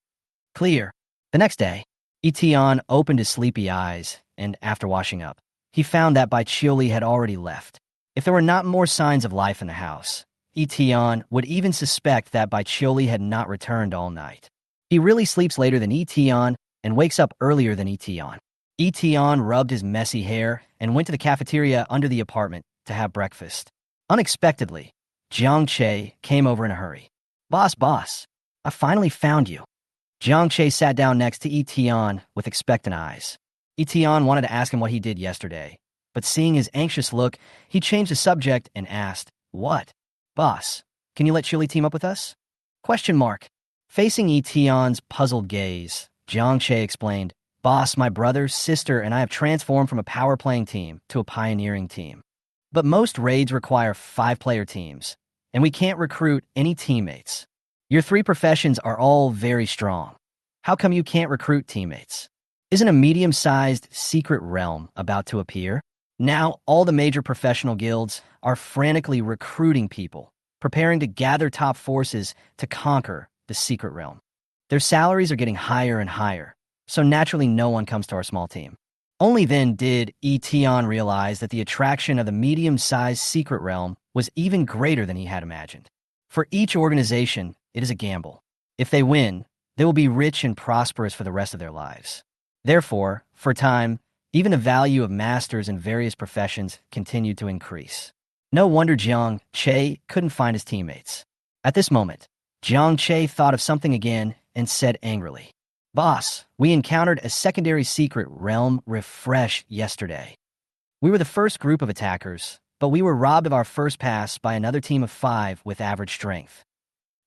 Clear. The next day, Yi Tian opened his sleepy eyes, and after washing up, he found that Bai Qiuli had already left. If there were not more signs of life in the house, Yi Tian would even suspect that Bai Qiuli had not returned all night. He really sleeps later than Yi Tian and wakes up earlier than Yi Tian. Yi Tian rubbed his messy hair and went to the cafeteria under the apartment to have breakfast. Unexpectedly, Jiang Che came over in a hurry. Boss, I finally found you." Jiang Che sat down next to Yi Tian with expectant eyes. Yi Tian wanted to ask him what he did yesterday, but seeing his anxious look, he changed the subject and asked, "What?" "Boss, can you let Chili team up with us?" Question mark. Facing Yi Tian's puzzled gaze, Jiang Che explained, "Boss, my brother, sister, and I have transformed from a power-playing team to a pioneering team. But most raids require 5-player teams, and we can't recruit any teammates. Your 3 professions are all very strong. How come you can't recruit teammates? Isn't a medium-sized secret realm about to appear? Now all the major professional guilds are frantically recruiting people, preparing to gather top forces to conquer the secret realm. Their salaries are getting higher and higher, so naturally no one comes to our small team." Only then did Yi Tian realize that the attraction of the medium-sized secret realm was even greater than he had imagined. For each organization, it is a gamble. If they win, they will be rich and prosperous for the rest of their lives. Therefore, for a time, even the value of masters in various professions continued to increase. No wonder Jiang Che couldn't find his teammates. At this moment, Jiang Che thought of something again and said angrily, "Boss, we encountered a secondary secret realm refresh yesterday. We were the first group of attackers, but we were robbed of our first pass by another team of 5 with average strength."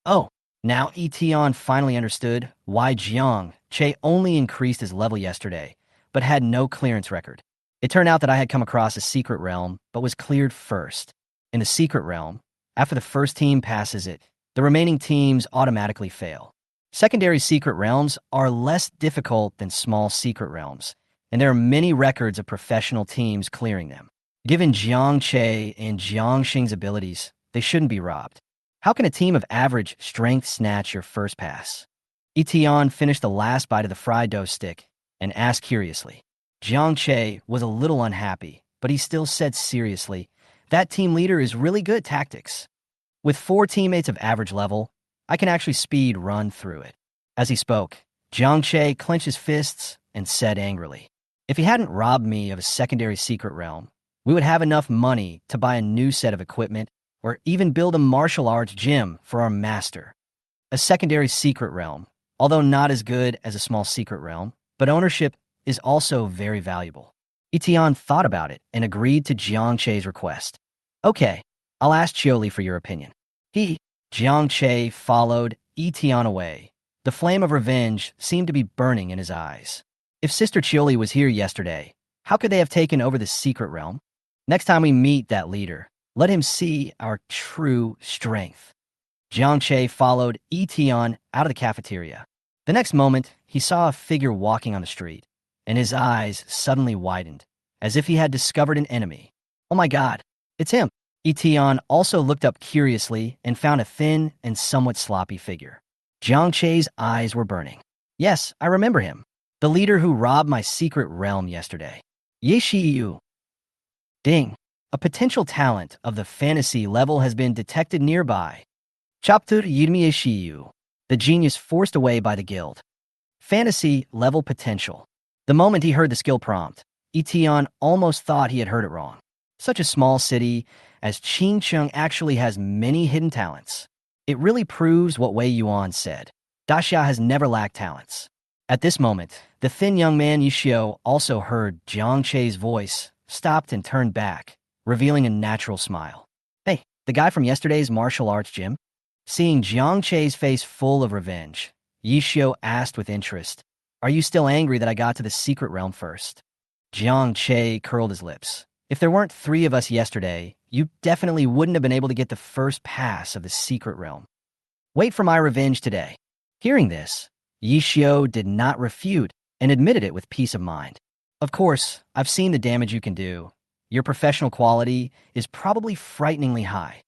Oh, now Yi Tian finally understood why Jiang Che only increased his level yesterday, but had no clearance record. It turned out that I had come across a secret realm, but was cleared first. In the secret realm, after the first team passes it, the remaining teams automatically fail. Secondary secret realms are less difficult than small secret realms, and there are many records of professional teams clearing them. Given Jiang Che and Jiang Xing's abilities, they shouldn't be robbed. How can a team of average strength snatch your first pass? Yi Tian finished the last bite of the fried dough stick and asked curiously. Jiang Che was a little unhappy, but he still said seriously, "That team leader is really good at tactics. With 4 teammates of average level, I can actually speed run through it." As he spoke, Jiang Che clenched his fists and said angrily, "If he hadn't robbed me of a secondary secret realm, we would have enough money to buy a new set of equipment or even build a martial arts gym for our master." A secondary secret realm, although not as good as a small secret realm, but ownership is also very valuable. Yi Tian thought about it and agreed to Jiang Che's request. "Okay, I'll ask Chioli for your opinion." Jiang Che followed Yi Tian away. The flame of revenge seemed to be burning in his eyes. If Sister Chioli was here yesterday, how could they have taken over the secret realm? Next time we meet that leader, let him see our true strength. Jiang Che followed Yi Tian out of the cafeteria. The next moment, he saw a figure walking on the street, and his eyes suddenly widened, as if he had discovered an enemy. "Oh my God, it's him!" Yi Tian also looked up curiously and found a thin and somewhat sloppy figure. Jiang Che's eyes were burning. "Yes, I remember him. The leader who robbed my secret realm yesterday. Ye Shiyu." Ding! A potential talent of the fantasy level has been detected nearby. Chapter Yirmi Shiyu. The genius forced away by the guild. Fantasy level potential. The moment he heard the skill prompt, Yi Tian almost thought he had heard it wrong. Such a small city as Qingcheng actually has many hidden talents. It really proves what Wei Yuan said. Daxia has never lacked talents. At this moment, the thin young man Yishio also heard Jiang Che's voice, stopped and turned back, revealing a natural smile. "Hey, the guy from yesterday's martial arts gym?" Seeing Jiang Che's face full of revenge, Yishio asked with interest, "Are you still angry that I got to the secret realm first?" Jiang Che curled his lips. "If there weren't 3 of us yesterday, you definitely wouldn't have been able to get the first pass of the secret realm. Wait for my revenge today." Hearing this, Yishio did not refute and admitted it with peace of mind. "Of course, I've seen the damage you can do. Your professional quality is probably frighteningly high.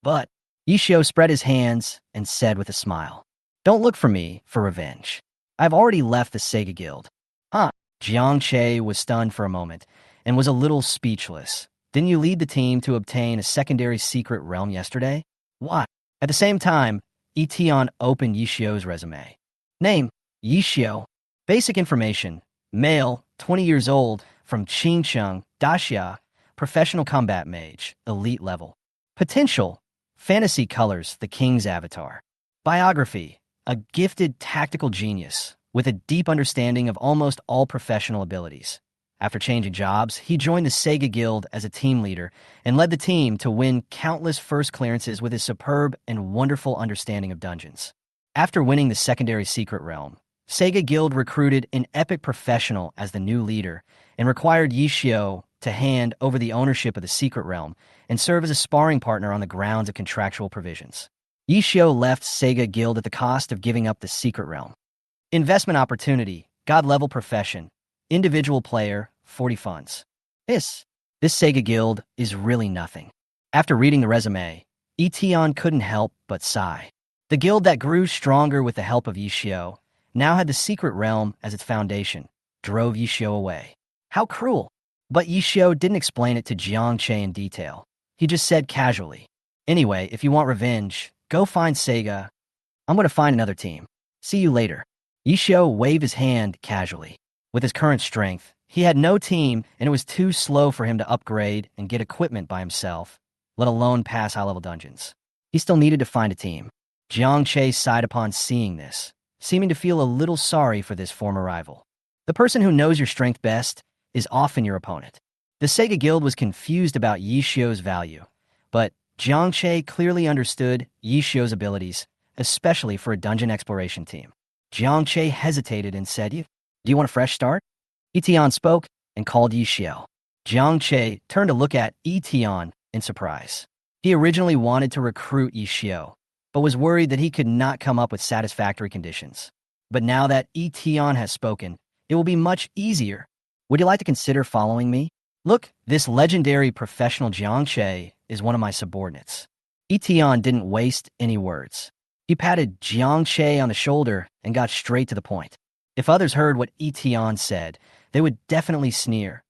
But," Yishio spread his hands and said with a smile, "don't look for me for revenge. I've already left the Sega Guild." "Huh?" Jiang Che was stunned for a moment and was a little speechless. "Didn't you lead the team to obtain a secondary secret realm yesterday?" "What?" At the same time, Yi Tian opened Yishio's resume. Name, Yishio. Basic information, male, 20 years old, from Qingcheng, Daxia, professional combat mage, elite level. Potential, fantasy colors, the king's avatar. Biography, a gifted tactical genius with a deep understanding of almost all professional abilities. After changing jobs, he joined the Sega Guild as a team leader and led the team to win countless first clearances with his superb and wonderful understanding of dungeons. After winning the secondary secret realm, Sega Guild recruited an epic professional as the new leader and required Yishio to hand over the ownership of the secret realm and serve as a sparring partner on the grounds of contractual provisions. Yishio left Sega Guild at the cost of giving up the secret realm. Investment opportunity, god-level profession, individual player, 40 funds. This Sega Guild is really nothing. After reading the resume, Yi Tian couldn't help but sigh. The guild that grew stronger with the help of Yishio now had the secret realm as its foundation, drove Yishio away. How cruel! But Yishio didn't explain it to Jiang Che in detail. He just said casually, "Anyway, if you want revenge, go find Sega. I'm going to find another team. See you later." Yishio waved his hand casually. With his current strength, he had no team and it was too slow for him to upgrade and get equipment by himself, let alone pass high-level dungeons. He still needed to find a team. Jiang Che sighed upon seeing this, seeming to feel a little sorry for this former rival. The person who knows your strength best is often your opponent. The Sega Guild was confused about Yishio's value, but Jiang Che clearly understood Yishio's abilities, especially for a dungeon exploration team. Jiang Che hesitated and said, "Do you want a fresh start?" Yi Tian spoke and called Yishio. Jiang Che turned to look at Yi Tian in surprise. He originally wanted to recruit Yishio, but was worried that he could not come up with satisfactory conditions. But now that Yi Tian has spoken, it will be much easier. Would you like to consider following me? Look, this legendary professional Jiang Che is one of my subordinates. Yi Tian didn't waste any words. He patted Jiang Che on the shoulder and got straight to the point. If others heard what Yi Tian said, they would definitely sneer.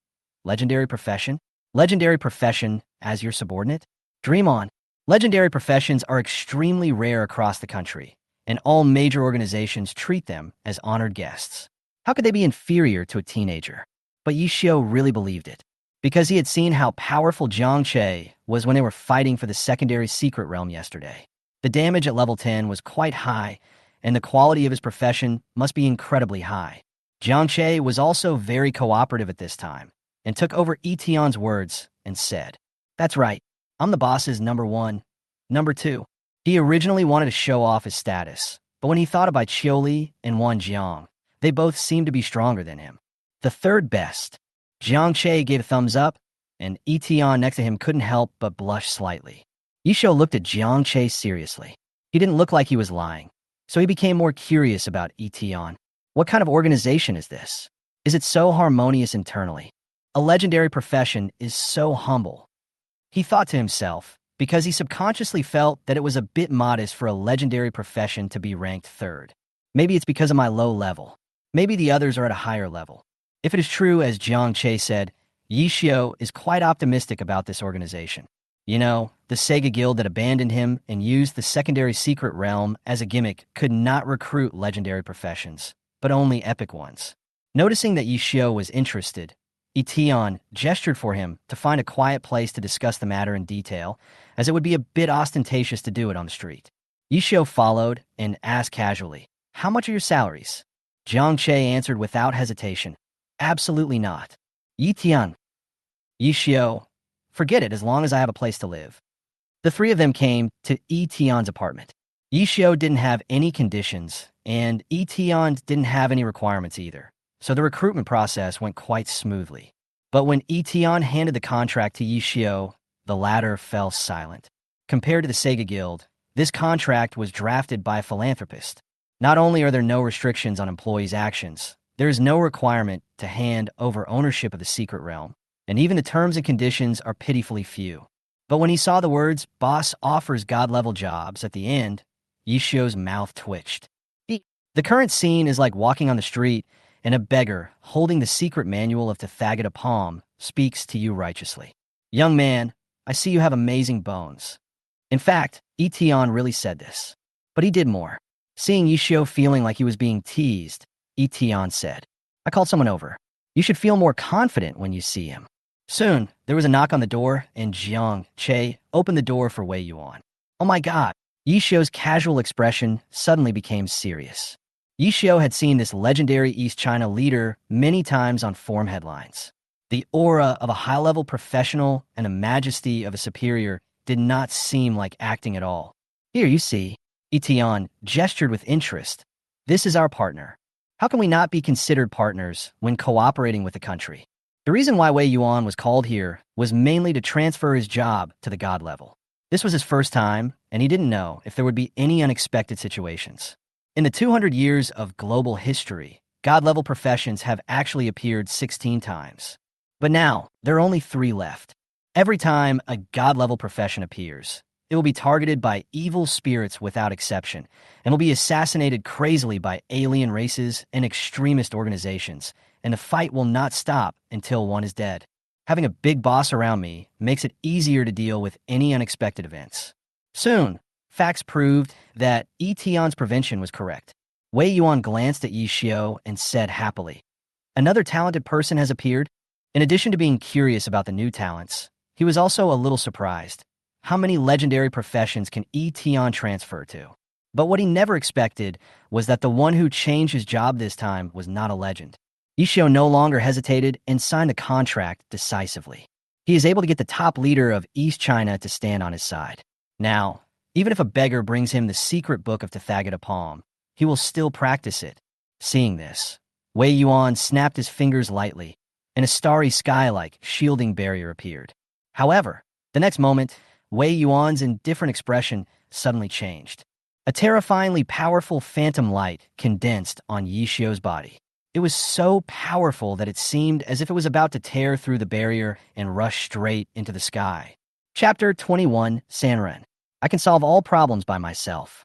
Legendary profession? Legendary profession as your subordinate? Dream on. Legendary professions are extremely rare across the country, and all major organizations treat them as honored guests. How could they be inferior to a teenager? But Yi Xiu really believed it, because he had seen how powerful Jiang Che was when they were fighting for the secondary secret realm yesterday. The damage at level 10 was quite high, and the quality of his profession must be incredibly high. Jiang Che was also very cooperative at this time, and took over Yi Tian's words and said, "That's right, I'm the boss's number one. Number two." He originally wanted to show off his status, but when he thought about Qiuli and Wan Jang, they both seemed to be stronger than him. The third best. Jiang Che gave a thumbs up, and Yi Tian next to him couldn't help but blush slightly. Yi Xiu looked at Jiang Che seriously. He didn't look like he was lying, so he became more curious about Yi Tian. What kind of organization is this? Is it so harmonious internally? A legendary profession is so humble. He thought to himself, because he subconsciously felt that it was a bit modest for a legendary profession to be ranked third. Maybe it's because of my low level. Maybe the others are at a higher level. If it is true, as Jiang Che said, Yi Xiu is quite optimistic about this organization. You know, the Sega Guild that abandoned him and used the secondary secret realm as a gimmick could not recruit legendary professions, but only epic ones. Noticing that Yi Xiu was interested, Yi Tian gestured for him to find a quiet place to discuss the matter in detail, as it would be a bit ostentatious to do it on the street. Yi Xiu followed and asked casually, "How much are your salaries?" Jiang Che answered without hesitation, "Absolutely not." Yi Tian. Yi Xiu, "Forget it as long as I have a place to live." The three of them came to Yi Tian's apartment. Yi Xiu didn't have any conditions, and Yi Tian didn't have any requirements either, so the recruitment process went quite smoothly. But when Yi Tian handed the contract to Yi Xiu, the latter fell silent. Compared to the Sega Guild, this contract was drafted by a philanthropist. Not only are there no restrictions on employees' actions, there is no requirement to hand over ownership of the secret realm, and even the terms and conditions are pitifully few. But when he saw the words, "Boss offers God-level jobs," at the end, Yi Xiu's mouth twitched. The current scene is like walking on the street, and a beggar, holding the secret manual of Tathagata speaks to you righteously. "Young man, I see you have amazing bones." In fact, Yi Tian really said this. But he did more. Seeing Yi Xiu feeling like he was being teased, Yi Tian said, "I called someone over. You should feel more confident when you see him." Soon, there was a knock on the door, and Jiang Che opened the door for Wei Yuan. Oh my god! Yi Xiu's casual expression suddenly became serious. Yi Xiu had seen this legendary East China leader many times on forum headlines. The aura of a high-level professional and the majesty of a superior did not seem like acting at all. "Here, you see." Yi Tian gestured with interest. "This is our partner. How can we not be considered partners when cooperating with the country?" The reason why Wei Yuan was called here was mainly to transfer his job to the god level. This was his first time, and he didn't know if there would be any unexpected situations. In the 200 years of global history, god-level professions have actually appeared 16 times. But now, there are only 3 left. Every time a god-level profession appears, it will be targeted by evil spirits without exception, and will be assassinated crazily by alien races and extremist organizations, and the fight will not stop until one is dead. Having a big boss around me makes it easier to deal with any unexpected events. Soon, facts proved that Yi Tian's prevention was correct. Wei Yuan glanced at Yi Xiu and said happily, "Another talented person has appeared." In addition to being curious about the new talents, he was also a little surprised. How many legendary professions can Yi Tian transfer to? But what he never expected was that the one who changed his job this time was not a legend. Yi Xiu no longer hesitated and signed a contract decisively. He is able to get the top leader of East China to stand on his side. Now, even if a beggar brings him the secret book of Tathagata, he will still practice it. Seeing this, Wei Yuan snapped his fingers lightly, and a starry sky-like shielding barrier appeared. However, the next moment, Wei Yuan's indifferent expression suddenly changed. A terrifyingly powerful phantom light condensed on Yi Xiu's body. It was so powerful that it seemed as if it was about to tear through the barrier and rush straight into the sky. Chapter 21, Sanren. I can solve all problems by myself.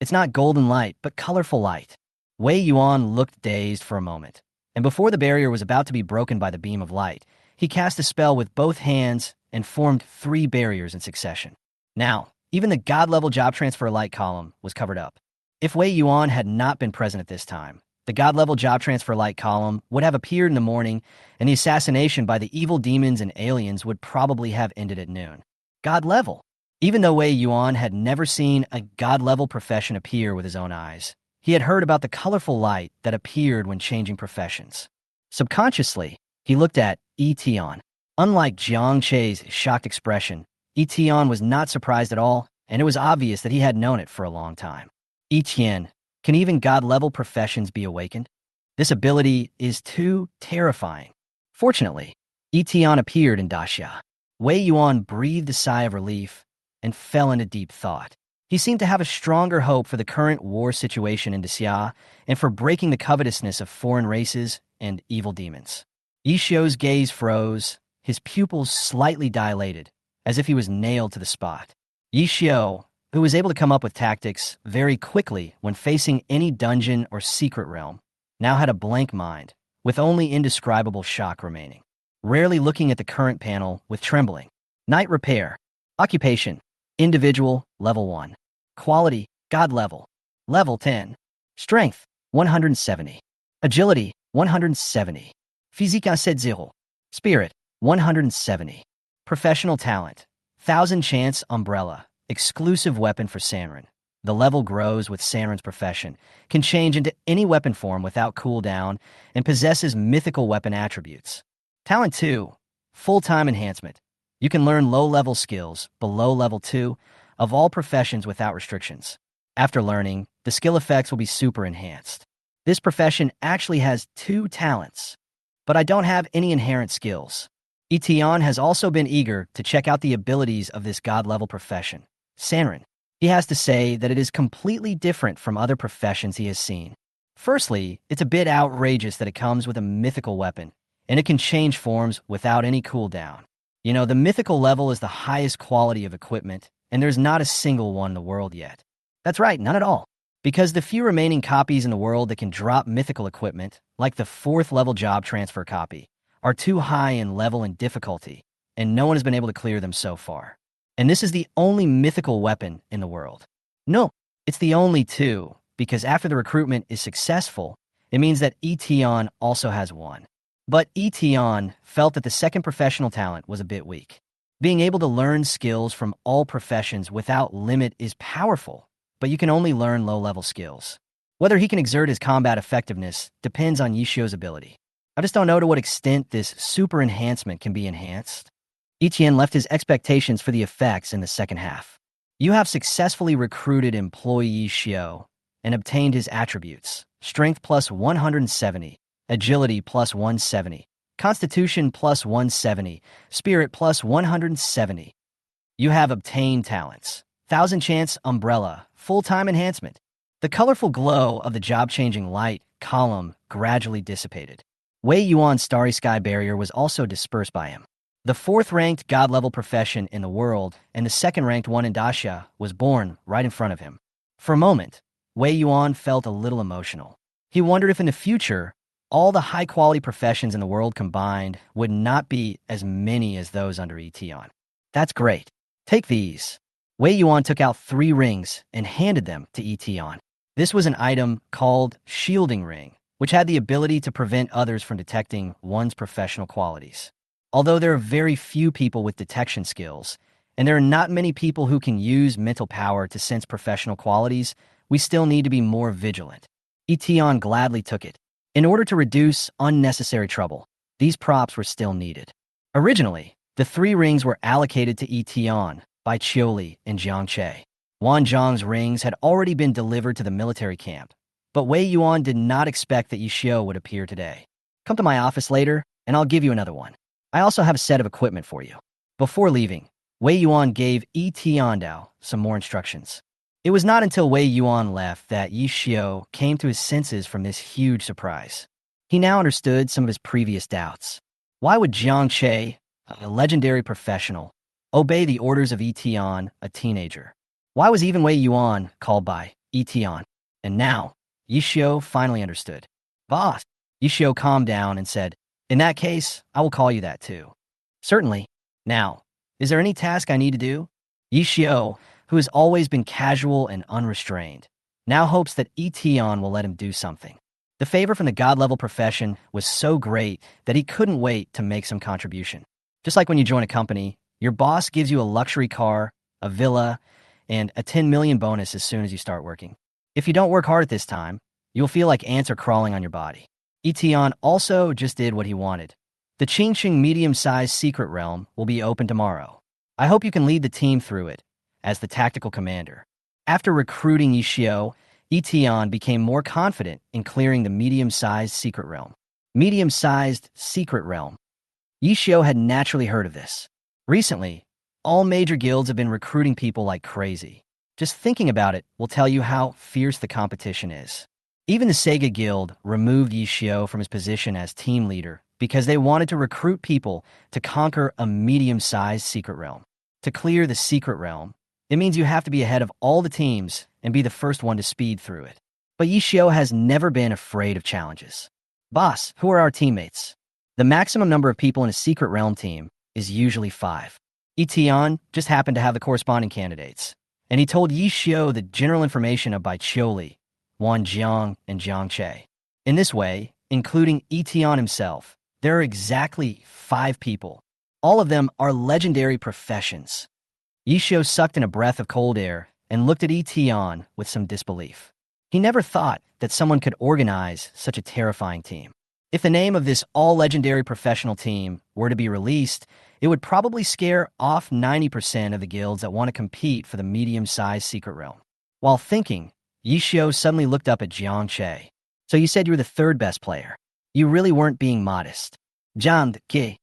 It's not golden light, but colorful light. Wei Yuan looked dazed for a moment, and before the barrier was about to be broken by the beam of light, he cast a spell with both hands and formed 3 barriers in succession. Now, even the god-level job transfer light column was covered up. If Wei Yuan had not been present at this time, the god-level job transfer light column would have appeared in the morning, and the assassination by the evil demons and aliens would probably have ended at noon. God-level. Even though Wei Yuan had never seen a god-level profession appear with his own eyes, he had heard about the colorful light that appeared when changing professions. Subconsciously, he looked at Yi Tian. Unlike Jiang Che's shocked expression, Yi Tian was not surprised at all, and it was obvious that he had known it for a long time. Yi Tian, can even god-level professions be awakened? This ability is too terrifying. Fortunately, Yi Tian appeared in Daxia. Wei Yuan breathed a sigh of relief and fell into deep thought. He seemed to have a stronger hope for the current war situation in Daxia and for breaking the covetousness of foreign races and evil demons. Yi Xiu's gaze froze, his pupils slightly dilated, as if he was nailed to the spot. Yi Xiu, who was able to come up with tactics very quickly when facing any dungeon or secret realm, now had a blank mind, with only indescribable shock remaining. Rarely looking at the current panel with trembling. Night repair. Occupation. Individual, level 1. Quality, God level. Level 10. Strength, 170. Agility, 170. Physique 0. Spirit, 170. Professional talent. 1000 Chance Umbrella. Exclusive weapon for Sanren. The level grows with Sanren's profession, can change into any weapon form without cooldown, and possesses mythical weapon attributes. Talent 2. Full-time enhancement. You can learn low-level skills, below level 2, of all professions without restrictions. After learning, the skill effects will be super enhanced. This profession actually has 2 talents, but I don't have any inherent skills. Yi Tian has also been eager to check out the abilities of this god-level profession, Sanren. He has to say that it is completely different from other professions he has seen. Firstly, it's a bit outrageous that it comes with a mythical weapon, and it can change forms without any cooldown. You know, the mythical level is the highest quality of equipment, and there's not a single one in the world yet. That's right, none at all. Because the few remaining copies in the world that can drop mythical equipment, like the 4th level job transfer copy, are too high in level and difficulty, and no one has been able to clear them so far. And this is the only mythical weapon in the world. No, it's the only 2, because after the recruitment is successful, it means that Yi Tian also has one. But Yi Tian felt that the second professional talent was a bit weak. Being able to learn skills from all professions without limit is powerful, but you can only learn low-level skills. Whether he can exert his combat effectiveness depends on Yi Xiu's ability. I just don't know to what extent this super enhancement can be enhanced. Yi Tian left his expectations for the effects in the second half. You have successfully recruited employee Yi Xiu and obtained his attributes: strength plus 170, agility plus 170, constitution plus 170, spirit plus 170. You have obtained talents: 1000 Chance Umbrella, full-time enhancement. The colorful glow of the job-changing light column gradually dissipated. Wei Yuan's starry sky barrier was also dispersed by him. The 4th-ranked god-level profession in the world and the 2nd-ranked one in Daxia was born right in front of him. For a moment, Wei Yuan felt a little emotional. He wondered if in the future, all the high-quality professions in the world combined would not be as many as those under Yi Tian. That's great. Take these. Wei Yuan took out 3 rings and handed them to Yi Tian. This was an item called Shielding Ring, which had the ability to prevent others from detecting one's professional qualities. Although there are very few people with detection skills, and there are not many people who can use mental power to sense professional qualities, we still need to be more vigilant. Yi Tian gladly took it. In order to reduce unnecessary trouble, these props were still needed. Originally, the 3 rings were allocated to Yi Tian by Chioli and Jiang Che. Wan Jang's rings had already been delivered to the military camp, but Wei Yuan did not expect that Yi Xiu would appear today. Come to my office later, and I'll give you another one. I also have a set of equipment for you. Before leaving, Wei Yuan gave Yi Tiandao some more instructions. It was not until Wei Yuan left that Yi Xiu came to his senses from this huge surprise. He now understood some of his previous doubts. Why would Jiang Che, a legendary professional, obey the orders of Yi Tian, a teenager? Why was even Wei Yuan called by Yi Tian? And now, Yi Xiu finally understood. Boss, Yi Xiu calmed down and said, "In that case, I will call you that too." "Certainly. Now, is there any task I need to do?" Yi Xiu, who has always been casual and unrestrained, now hopes that Yi Tian will let him do something. The favor from the god-level profession was so great that he couldn't wait to make some contribution. Just like when you join a company, your boss gives you a luxury car, a villa, and a 10 million bonus as soon as you start working. If you don't work hard at this time, you'll feel like ants are crawling on your body. Yi Tian also just did what he wanted. The Qingqing medium-sized secret realm will be open tomorrow. I hope you can lead the team through it as the tactical commander. After recruiting Yi Xiu, Yi Tian became more confident in clearing the medium-sized secret realm. Medium-sized secret realm. Yi Xiu had naturally heard of this. Recently, all major guilds have been recruiting people like crazy. Just thinking about it will tell you how fierce the competition is. Even the Sega Guild removed Yi Xiu from his position as team leader because they wanted to recruit people to conquer a medium-sized secret realm. To clear the secret realm, it means you have to be ahead of all the teams and be the first one to speed through it. But Yi Xiu has never been afraid of challenges. "Boss, who are our teammates?" The maximum number of people in a secret realm team is usually 5. Yi Tian just happened to have the corresponding candidates, and he told Yi Xiu the general information of Baiqiuli, Wan Jang, and Jiang Che. In this way, including Yi Tian himself, there are exactly 5 people. All of them are legendary professions. Yi Xiu sucked in a breath of cold air and looked at Yi Tian with some disbelief. He never thought that someone could organize such a terrifying team. If the name of this all-legendary professional team were to be released, it would probably scare off 90% of the guilds that want to compete for the medium-sized secret realm. While thinking, Yi Xiu suddenly looked up at Jiang Che. "So you said you were the 3rd best player. You really weren't being modest." Jiang Ge.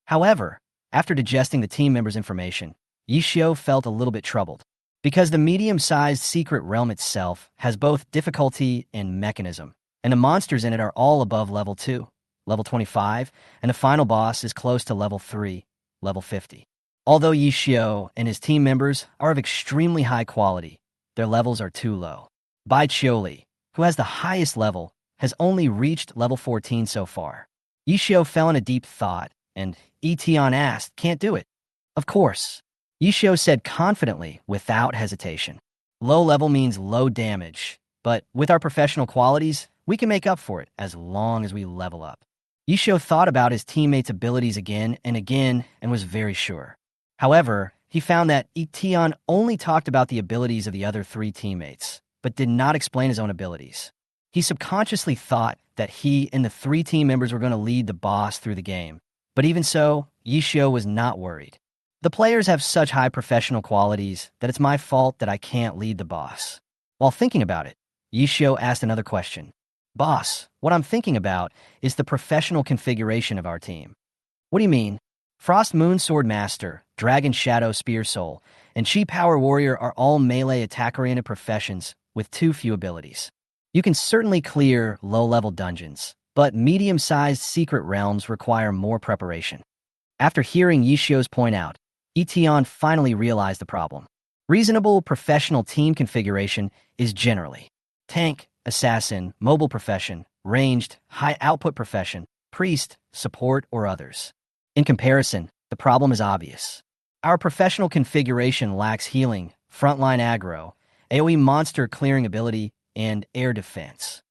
However, after digesting the team members' information, Yi Xiu felt a little bit troubled. Because the medium-sized secret realm itself has both difficulty and mechanism, and the monsters in it are all above level 2, level 25, and the final boss is close to level 3, level 50. Although Yi Xiu and his team members are of extremely high quality, their levels are too low. Baiqiuli, who has the highest level, has only reached level 14 so far. Yi Xiu fell in a deep thought, and Yi Tian asked, "Can't do it?" "Of course." Yi Xiu said confidently, without hesitation. "Low level means low damage, but with our professional qualities, we can make up for it as long as we level up." Yi Xiu thought about his teammates' abilities again and was very sure. However, he found that Yi Tian only talked about the abilities of the other 3 teammates, but did not explain his own abilities. He subconsciously thought that he and the 3 team members were going to lead the boss through the game. But even so, Yi Xiu was not worried. "The players have such high professional qualities that it's my fault that I can't lead the boss." While thinking about it, Yi Xiu asked another question. "Boss, what I'm thinking about is the professional configuration of our team." "What do you mean?" "Frost Moon Sword Master, Dragon Shadow Spear Soul, and Chi Power Warrior are all melee attack-oriented professions with too few abilities. You can certainly clear low-level dungeons, but medium-sized secret realms require more preparation." After hearing Yi Xiu's point out, Yi Tian finally realized the problem. Reasonable professional team configuration is generally tank, assassin, mobile profession, ranged, high-output profession, priest, support, or others. In comparison, the problem is obvious. Our professional configuration lacks healing, frontline aggro, AoE monster clearing ability, and air defense.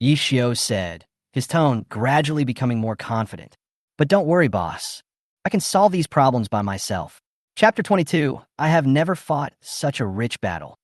Yi Xiu said, his tone gradually becoming more confident. "But don't worry, boss. I can solve these problems by myself." Chapter 22, I have never fought such a rich battle.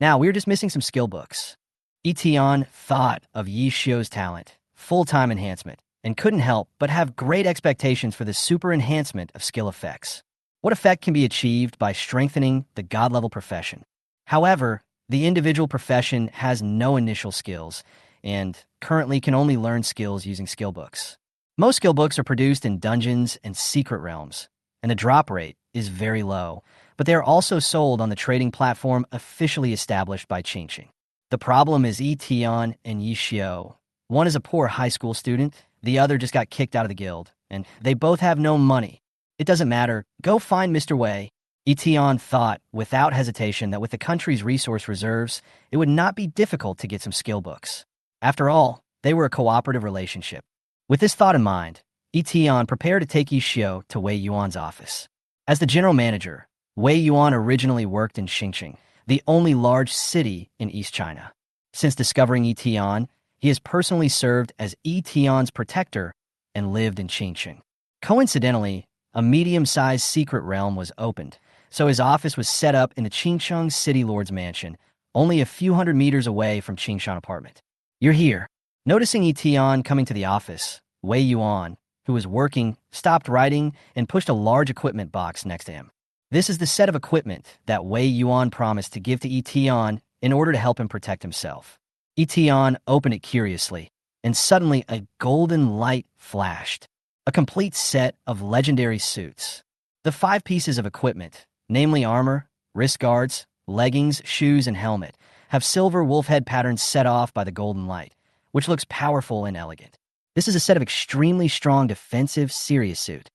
Now, we're just missing some skill books. Yi Tian thought of Yi Xiu's talent, full-time enhancement, and couldn't help but have great expectations for the super enhancement of skill effects. What effect can be achieved by strengthening the god-level profession? However, the individual profession has no initial skills, and currently can only learn skills using skill books. Most skill books are produced in dungeons and secret realms, and the drop rate is very low, but they are also sold on the trading platform officially established by Qingqing. The problem is Yi Tian and Yi Xiao. One is a poor high school student, the other just got kicked out of the guild, and they both have no money. It doesn't matter, go find Mr. Wei. Yi Tian thought, without hesitation, that with the country's resource reserves, it would not be difficult to get some skill books. After all, they were a cooperative relationship. With this thought in mind, Yi Tian prepared to take Yi Xiao to Wei Yuan's office. As the general manager, Wei Yuan originally worked in Xingqing, the only large city in East China. Since discovering Yi Tian, he has personally served as Yi Tian's protector and lived in Xingqing. Coincidentally, a medium-sized secret realm was opened, so his office was set up in the Qingcheng City Lord's mansion, only a few hundred meters away from Qingshan apartment. You're here. Noticing Yi Tian coming to the office, Wei Yuan, who was working, stopped writing and pushed a large equipment box next to him. This is the set of equipment that Wei Yuan promised to give to Yi Tian in order to help him protect himself. Yi Tian opened it curiously, and suddenly a golden light flashed. A complete set of legendary suits. The 5 pieces of equipment, namely armor, wrist guards, leggings, shoes, and helmet, have silver wolf head patterns set off by the golden light, which looks powerful and elegant. This is a set of extremely strong defensive serious suit.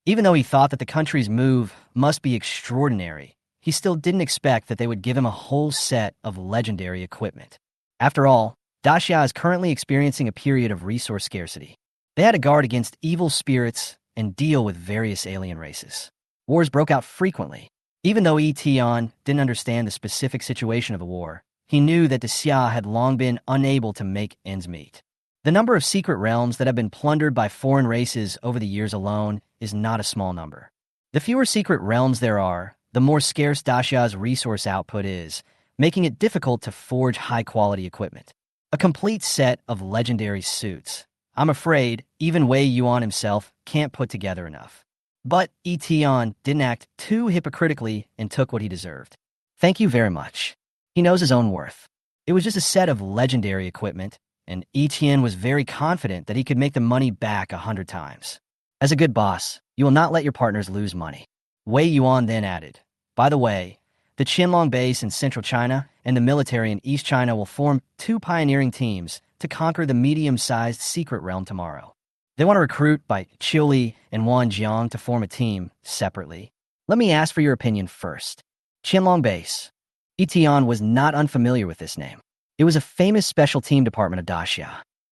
Even though he thought that the country's move must be extraordinary, he still didn't expect that they would give him a whole set of legendary equipment. After all, Daxia is currently experiencing a period of resource scarcity. They had to guard against evil spirits and deal with various alien races. Wars broke out frequently. Even though Yi Tian didn't understand the specific situation of a war, he knew that the Xia had long been unable to make ends meet. The number of secret realms that have been plundered by foreign races over the years alone is not a small number. The fewer secret realms there are, the more scarce Daxia's resource output is, making it difficult to forge high-quality equipment. A complete set of legendary suits. I'm afraid even Wei Yuan himself can't put together enough. But Yi Tian didn't act too hypocritically and took what he deserved. Thank you very much. He knows his own worth. It was just a set of legendary equipment, and Yi Tian was very confident that he could make the money back 100 times. As a good boss, you will not let your partners lose money. Wei Yuan then added, by the way, the Qianlong base in central China and the military in East China will form 2 pioneering teams to conquer the medium-sized secret realm tomorrow. They want to recruit by Qiuli and Wan Jang to form a team separately. Let me ask for your opinion first. Qianlong base. Yi Tian was not unfamiliar with this name. It was a famous special team department of Daxia.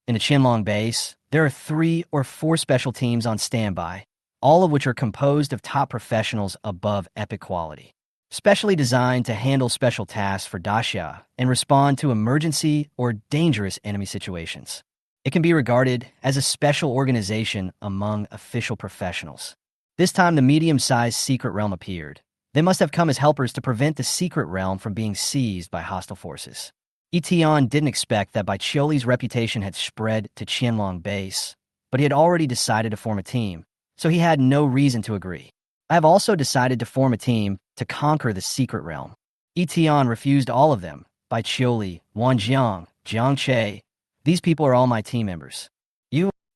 In the Qianlong base, there are 3 or 4 special teams on standby, all of which are composed of top professionals above epic quality, specially designed to handle special tasks for Daxia and respond to emergency or dangerous enemy situations. It can be regarded as a special organization among official professionals. This time the medium-sized secret realm appeared. They must have come as helpers to prevent the secret realm from being seized by hostile forces. Yi Tian didn't expect that Bai Qiuli's reputation had spread to Qianlong base, but he had already decided to form a team, so he had no reason to agree. I have also decided to form a team to conquer the secret realm. Yi Tian refused all of them. Bai Qiuli, Wan Jang, Jiang Che. These people are all my team members.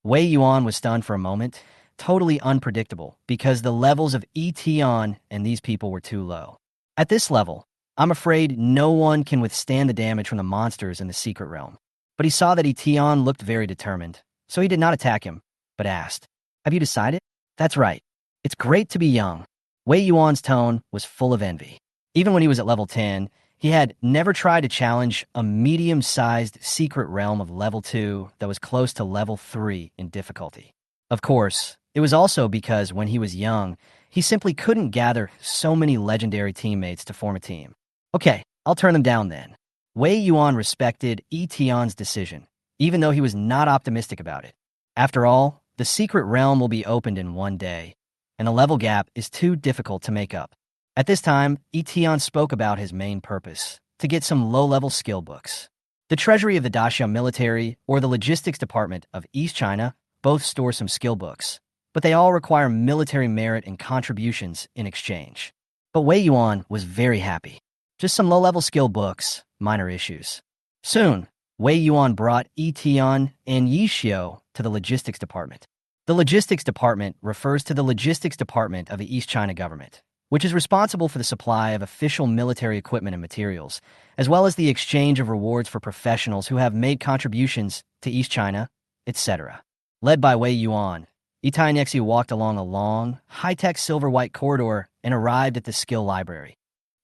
Wei Yuan was stunned for a moment, totally unpredictable, because the levels of Yi Tian and these people were too low. At this level, I'm afraid no one can withstand the damage from the monsters in the secret realm. But he saw that Yi Tian looked very determined, so he did not attack him, but asked, have you decided? That's right. It's great to be young. Wei Yuan's tone was full of envy. Even when he was at level 10, he had never tried to challenge a medium-sized secret realm of level 2 that was close to level 3 in difficulty. Of course, it was also because when he was young, he simply couldn't gather so many legendary teammates to form a team. Okay, I'll turn them down then. Wei Yuan respected Yi Tian's decision, even though he was not optimistic about it. After all, the secret realm will be opened in one day, and the level gap is too difficult to make up. At this time, Yi Tian spoke about his main purpose, to get some low-level skill books. The treasury of the Daxia military or the logistics department of East China both store some skill books, but they all require military merit and contributions in exchange. But Wei Yuan was very happy. Just some low-level skill books, minor issues. Soon, Wei Yuan brought Yi Tian and Yi Xiao to the logistics department. The logistics department refers to the logistics department of the East China government, which is responsible for the supply of official military equipment and materials, as well as the exchange of rewards for professionals who have made contributions to East China, etc. Led by Wei Yuan, Yi Tian walked along a long, high-tech silver-white corridor and arrived at the skill library.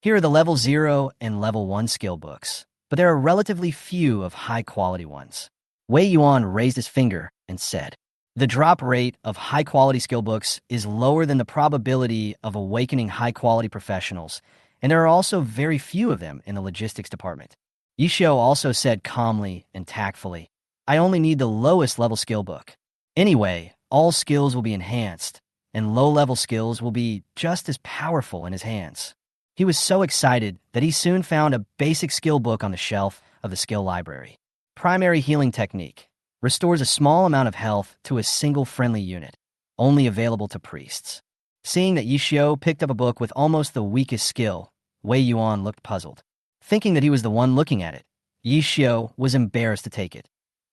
Here are the Level 0 and Level 1 skill books, but there are relatively few of high-quality ones. Wei Yuan raised his finger and said, "The drop rate of high-quality skill books is lower than the probability of awakening high-quality professionals, and there are also very few of them in the logistics department." Yi Xiu also said calmly and tactfully, "I only need the lowest level skill book. Anyway, all skills will be enhanced, and low-level skills will be just as powerful in his hands." He was so excited that he soon found a basic skill book on the shelf of the skill library. Primary Healing Technique restores a small amount of health to a single friendly unit, only available to priests. Seeing that Yi Xiu picked up a book with almost the weakest skill, Wei Yuan looked puzzled. Thinking that he was the one looking at it, Yi Xiu was embarrassed to take it,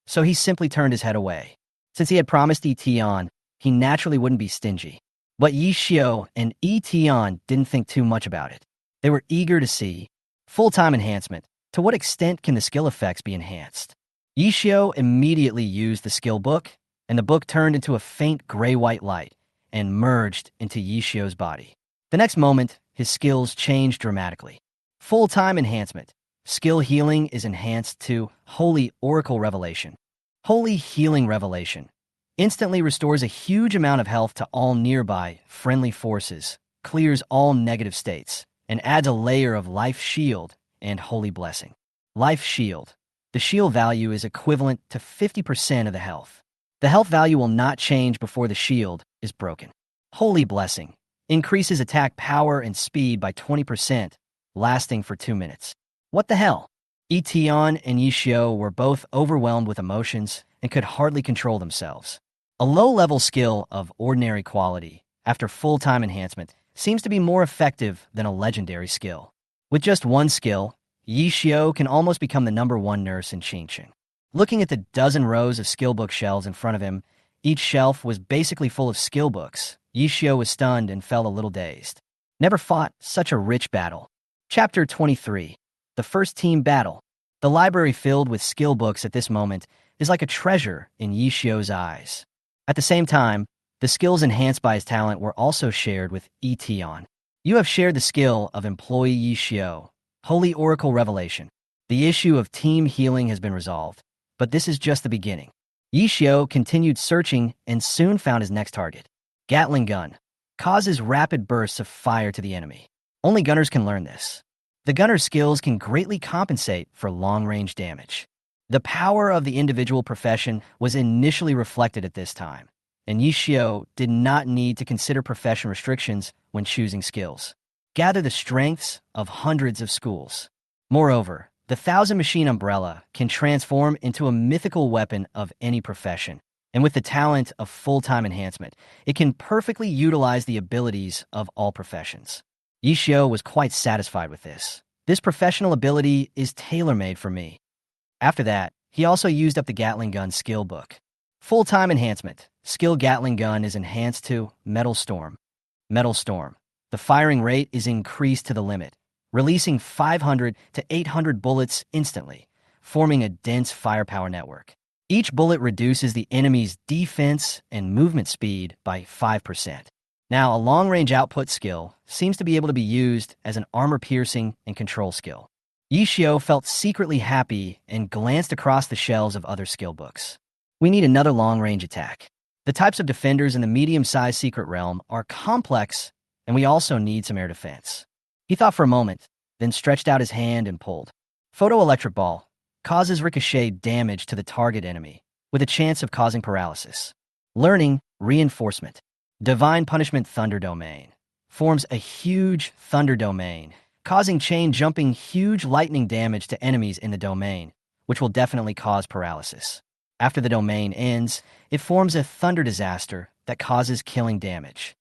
so he simply turned his head away. Since he had promised Yi Tian, he naturally wouldn't be stingy. But Yi Xiu and Yi Tian didn't think too much about it. They were eager to see full-time enhancement. To what extent can the skill effects be enhanced? Yi Xiu immediately used the skill book, and the book turned into a faint gray-white light and merged into Yi Xiu's body. The next moment, his skills changed dramatically. Full-time enhancement. Skill healing is enhanced to Holy Oracle Revelation. Holy Healing Revelation instantly restores a huge amount of health to all nearby friendly forces, clears all negative states, and adds a layer of Life Shield and Holy Blessing. Life Shield. The shield value is equivalent to 50% of the health. The health value will not change before the shield is broken. Holy Blessing increases attack power and speed by 20%, lasting for 2 minutes. What the hell? Yi Tian and Yi Xiu were both overwhelmed with emotions and could hardly control themselves. A low-level skill of ordinary quality, after full-time enhancement, seems to be more effective than a legendary skill. With just one skill, Yi Xiu can almost become the #1 nurse in Qingqing. Looking at the dozen rows of skill book shelves in front of him, each shelf was basically full of skill books. Yi Xiu was stunned and felt a little dazed. Never fought such a rich battle. Chapter 23. The First Team Battle. The library filled with skill books at this moment is like a treasure in Yi Xiu's eyes. At the same time, the skills enhanced by his talent were also shared with Yi Tian. You have shared the skill of Employee Yi Xiu, Holy Oracle Revelation. The issue of team healing has been resolved, but this is just the beginning. Yi Xiu continued searching and soon found his next target. Gatling Gun. Causes rapid bursts of fire to the enemy. Only gunners can learn this. The gunner's skills can greatly compensate for long-range damage. The power of the individual profession was initially reflected at this time, and Yi Xiu did not need to consider profession restrictions when choosing skills. Gather the strengths of hundreds of schools. Moreover, the 1,000-machine umbrella can transform into a mythical weapon of any profession, and with the talent of full-time enhancement, it can perfectly utilize the abilities of all professions. Yi Xiu was quite satisfied with this. This professional ability is tailor-made for me. After that, he also used up the Gatling Gun skill book. Full-time enhancement. Skill Gatling Gun is enhanced to Metal Storm. Metal Storm. The firing rate is increased to the limit, releasing 500 to 800 bullets instantly, forming a dense firepower network. Each bullet reduces the enemy's defense and movement speed by 5%. Now, a long-range output skill seems to be able to be used as an armor-piercing and control skill. Yi Xiu felt secretly happy and glanced across the shelves of other skill books. We need another long-range attack. The types of defenders in the medium-sized secret realm are complex, and we also need some air defense. He thought for a moment, then stretched out his hand and pulled. Photoelectric Ball causes ricochet damage to the target enemy, with a chance of causing paralysis. Learning Reinforcement. Divine Punishment Thunder Domain forms a huge thunder domain, causing chain-jumping huge lightning damage to enemies in the domain, which will definitely cause paralysis. After the domain ends, it forms a thunder disaster that causes killing damage.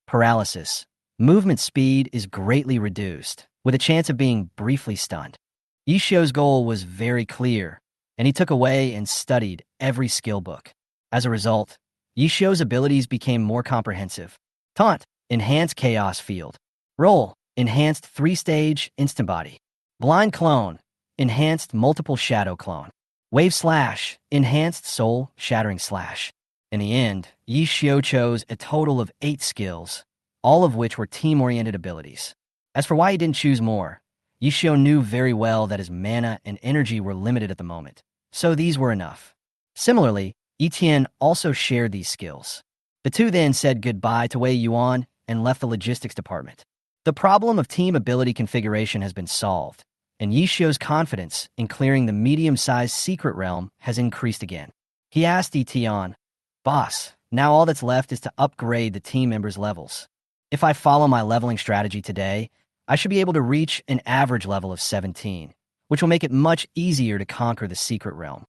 Paralysis. Movement speed is greatly reduced, with a chance of being briefly stunned. Yi Xiu's goal was very clear, and he took away and studied every skill book. As a result, Yi Xiu's abilities became more comprehensive. Taunt. Enhance Chaos Field. Roll, enhanced 3-stage instant body. Blind clone, enhanced multiple shadow clone. Wave slash, enhanced soul shattering slash. In the end, Yi Xiao chose a total of 8 skills, all of which were team-oriented abilities. As for why he didn't choose more, Yi Xiao knew very well that his mana and energy were limited at the moment, so these were enough. Similarly, Yi Tian also shared these skills. The two then said goodbye to Wei Yuan and left the logistics department. The problem of team ability configuration has been solved, and Yi Xiao's confidence in clearing the medium-sized secret realm has increased again. He asked Yi Tian, "Boss, now all that's left is to upgrade the team members' levels. If I follow my leveling strategy today, I should be able to reach an average level of 17, which will make it much easier to conquer the secret realm."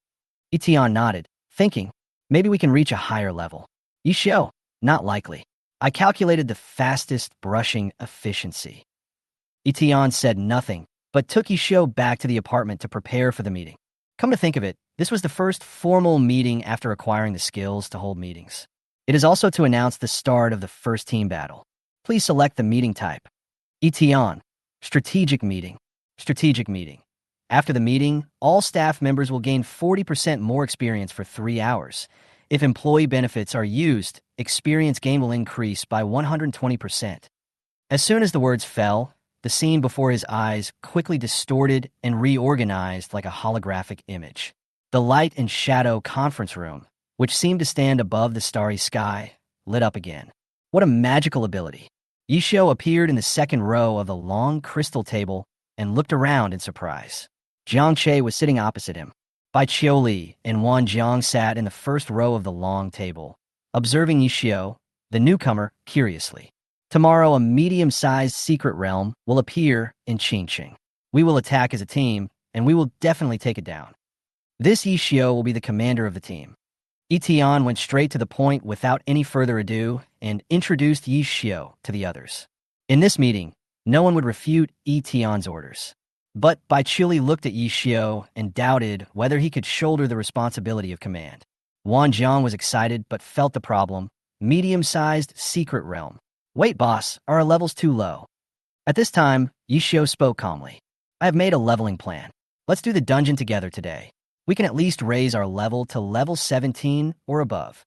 Yi Tian nodded, thinking, maybe we can reach a higher level. Yi Xiao, not likely. I calculated the fastest brushing efficiency. Yi Tian said nothing, but took Yi Xiao back to the apartment to prepare for the meeting. Come to think of it, this was the first formal meeting after acquiring the skills to hold meetings. It is also to announce the start of the first team battle. Please select the meeting type. Yi Tian, strategic meeting. Strategic meeting. After the meeting, all staff members will gain 40% more experience for 3 hours. If employee benefits are used, experience gain will increase by 120%. As soon as the words fell, the scene before his eyes quickly distorted and reorganized like a holographic image. The light and shadow conference room, which seemed to stand above the starry sky, lit up again. What a magical ability. Yi Xiao appeared in the second row of the long crystal table and looked around in surprise. Jiang Che was sitting opposite him. Bai Qiuli and Wan Jang sat in the first row of the long table, observing Yi Xiao, the newcomer, curiously. Tomorrow, a medium-sized secret realm will appear in Qingqing. We will attack as a team, and we will definitely take it down. This Yi Xiao will be the commander of the team. Yi Tian went straight to the point without any further ado and introduced Yi Xiao to the others. In this meeting, no one would refute Yi Tian's orders. But Bai Qiuli looked at Yi Xiao and doubted whether he could shoulder the responsibility of command. Wan Jang was excited but felt the problem: medium-sized secret realm. Wait, boss, are our levels too low? At this time, Yi Xiao spoke calmly. I have made a leveling plan. Let's do the dungeon together today. We can at least raise our level to level 17 or above.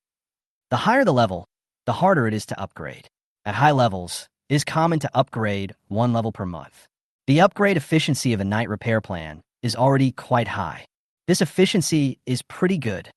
The higher the level, the harder it is to upgrade. At high levels, it is common to upgrade 1 level per month. The upgrade efficiency of a night repair plan is already quite high. This efficiency is pretty good.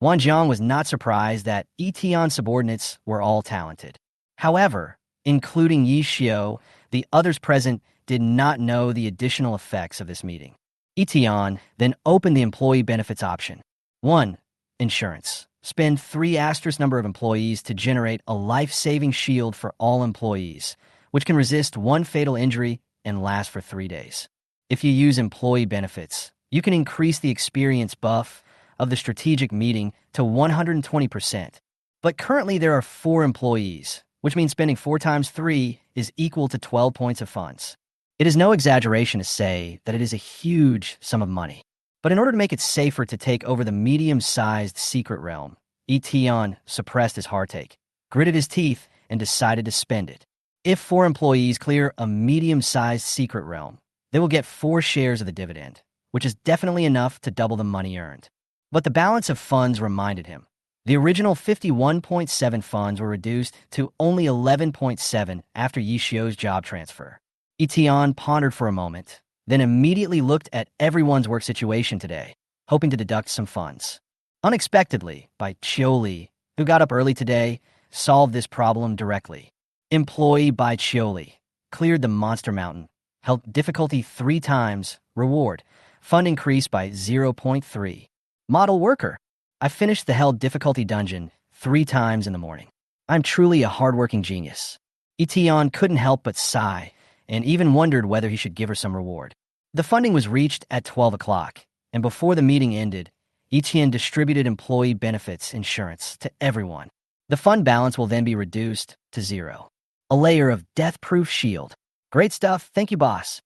Wan Jang was not surprised that Yi Tian's subordinates were all talented. However, including Yi Xiao, the others present did not know the additional effects of this meeting. Yi Tian then opened the employee benefits option. 1. Insurance. Spend 3 asterisk number of employees to generate a life-saving shield for all employees, which can resist 1 fatal injury and last for 3 days. If you use employee benefits, you can increase the experience buff of the strategic meeting to 120%. But currently there are 4 employees, which means spending 4 times 3 is equal to 12 points of funds. It is no exaggeration to say that it is a huge sum of money. But in order to make it safer to take over the medium-sized secret realm, Yi Tian suppressed his heartache, gritted his teeth, and decided to spend it. If 4 employees clear a medium-sized secret realm, they will get 4 shares of the dividend, which is definitely enough to double the money earned. But the balance of funds reminded him. The original 51.7 funds were reduced to only 11.7 after Yi Xiao's job transfer. Yi Tian pondered for a moment, then immediately looked at everyone's work situation today, hoping to deduct some funds. Unexpectedly, Bai Qiuli, who got up early today, solved this problem directly. Employee Bai Qiuli cleared the monster mountain, held difficulty 3 times, reward, fund increased by 0.3. Model worker. I finished the held difficulty dungeon 3 times in the morning. I'm truly a hardworking genius. Yi Tian couldn't help but sigh, and even wondered whether he should give her some reward. The funding was reached at 12 o'clock, and before the meeting ended, Yi Tian distributed employee benefits insurance to everyone. The fund balance will then be reduced to 0. A layer of death-proof shield. Great stuff, thank you, boss.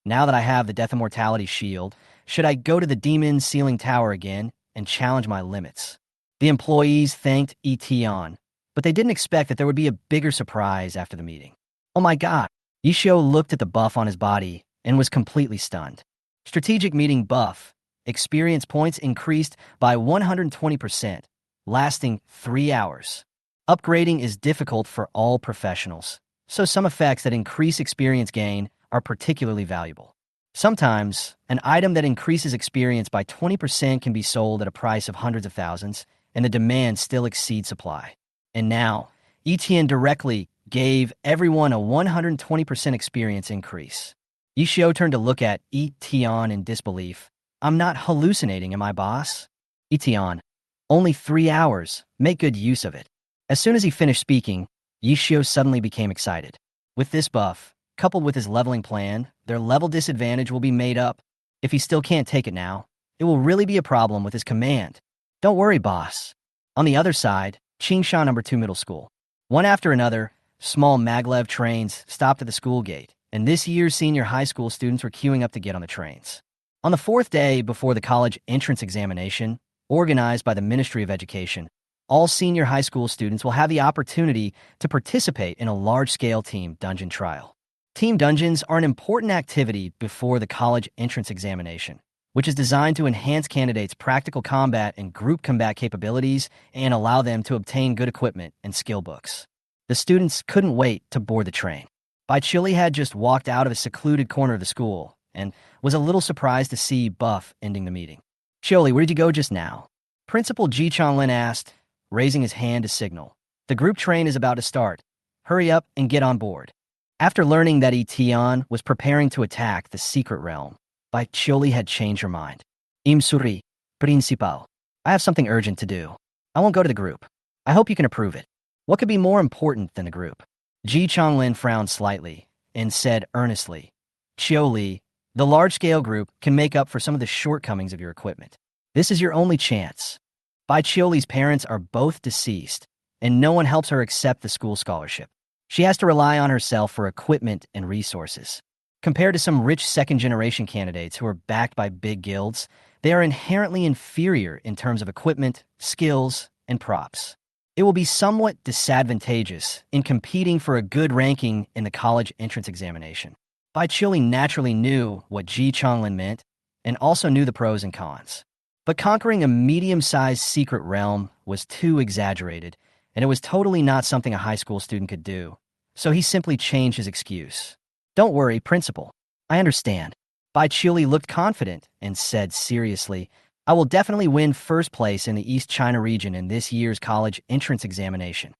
Now that I have the death immortality shield, should I go to the demon ceiling tower again and challenge my limits? The employees thanked Yi Tian, but they didn't expect that there would be a bigger surprise after the meeting. Oh my god, Yishio looked at the buff on his body and was completely stunned. Strategic meeting buff. Experience points increased by 120%, lasting 3 hours. Upgrading is difficult for all professionals, so some effects that increase experience gain are particularly valuable. Sometimes, an item that increases experience by 20% can be sold at a price of hundreds of thousands, and the demand still exceeds supply. And now, Yi Tian directly gave everyone a 120% experience increase. Yishio turned to look at Yi Tian in disbelief. I'm not hallucinating, am I, boss? Yi Tian, only 3 hours. Make good use of it. As soon as he finished speaking, Yishio suddenly became excited. With this buff, coupled with his leveling plan, their level disadvantage will be made up. If he still can't take it now, it will really be a problem with his command. Don't worry, boss. On the other side, Qingsha No. 2 Middle School. One after another, small maglev trains stopped at the school gate, and this year's senior high school students were queuing up to get on the trains. On the 4th day before the college entrance examination, organized by the Ministry of Education, all senior high school students will have the opportunity to participate in a large-scale team dungeon trial. Team dungeons are an important activity before the college entrance examination, which is designed to enhance candidates' practical combat and group combat capabilities and allow them to obtain good equipment and skill books. The students couldn't wait to board the train. Bai Chili had just walked out of a secluded corner of the school and was a little surprised to see Buff ending the meeting. Chili, where did you go just now? Principal Ji Changlin asked, raising his hand to signal. The group train is about to start. Hurry up and get on board. After learning that Yi Tian was preparing to attack the secret realm, Bai Chili had changed her mind. Imsuri, Principal. I have something urgent to do. I won't go to the group. I hope you can approve it. What could be more important than the group? Ji Changlin frowned slightly and said earnestly, Chioli, the large-scale group can make up for some of the shortcomings of your equipment. This is your only chance. Bai Chioli's parents are both deceased, and no one helps her accept the school scholarship. She has to rely on herself for equipment and resources. Compared to some rich second-generation candidates who are backed by big guilds, they are inherently inferior in terms of equipment, skills, and props. It will be somewhat disadvantageous in competing for a good ranking in the college entrance examination. Bai Chili naturally knew what Ji Changlin meant and also knew the pros and cons. But conquering a medium-sized secret realm was too exaggerated, and it was totally not something a high school student could do. So he simply changed his excuse. Don't worry, Principal. I understand. Bai Chili looked confident and said seriously, I will definitely win first place in the East China region in this year's college entrance examination.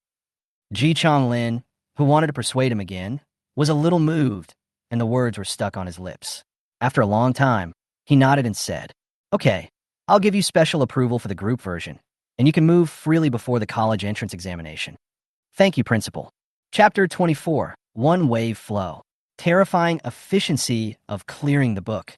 Ji Changlin, who wanted to persuade him again, was a little moved, and the words were stuck on his lips. After a long time, he nodded and said, Okay, I'll give you special approval for the group version, and you can move freely before the college entrance examination. Thank you, Principal. Chapter 24, One Wave Flow. Terrifying efficiency of clearing the book.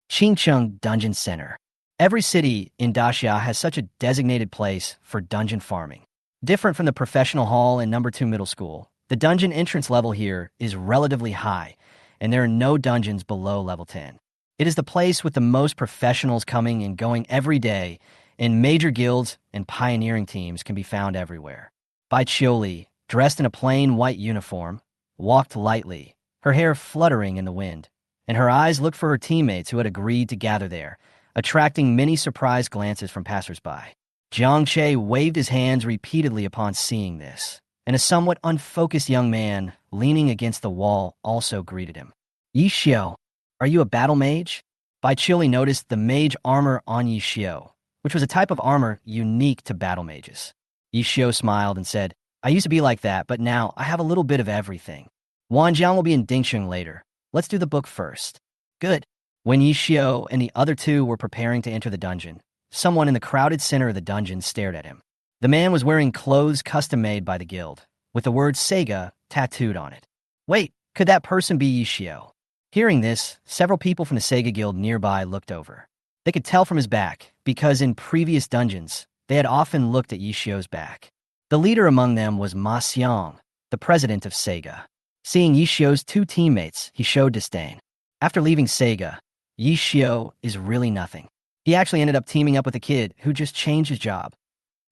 Qingcheng Dungeon Center. Every city in Daxia has such a designated place for dungeon farming. Different from the professional hall in No. 2 Middle School, the dungeon entrance level here is relatively high, and there are no dungeons below level 10. It is the place with the most professionals coming and going every day, and major guilds and pioneering teams can be found everywhere. Bai Chioli, dressed in a plain white uniform, walked lightly, her hair fluttering in the wind, and her eyes looked for her teammates who had agreed to gather there, attracting many surprised glances from passersby. Jiang Che waved his hands repeatedly upon seeing this, and a somewhat unfocused young man leaning against the wall also greeted him. Yi Xiao, are you a battle mage? Bai Chili noticed the mage armor on Yi Xiao, which was a type of armor unique to battle mages. Yi Xiao smiled and said, I used to be like that, but now I have a little bit of everything. Wan Jang will be in Dingsheng later. Let's do the book first. Good. When Yi Xiao and the other two were preparing to enter the dungeon, someone in the crowded center of the dungeon stared at him. The man was wearing clothes custom-made by the guild, with the word Sega tattooed on it. Wait, could that person be Yi Xiao? Hearing this, several people from the Sega guild nearby looked over. They could tell from his back, because in previous dungeons, they had often looked at Yi Xiao's back. The leader among them was Ma Xiang, the president of Sega. Seeing Yi Xiao's two teammates, he showed disdain. After leaving Sega, Yi Xiao is really nothing. He actually ended up teaming up with a kid who just changed his job.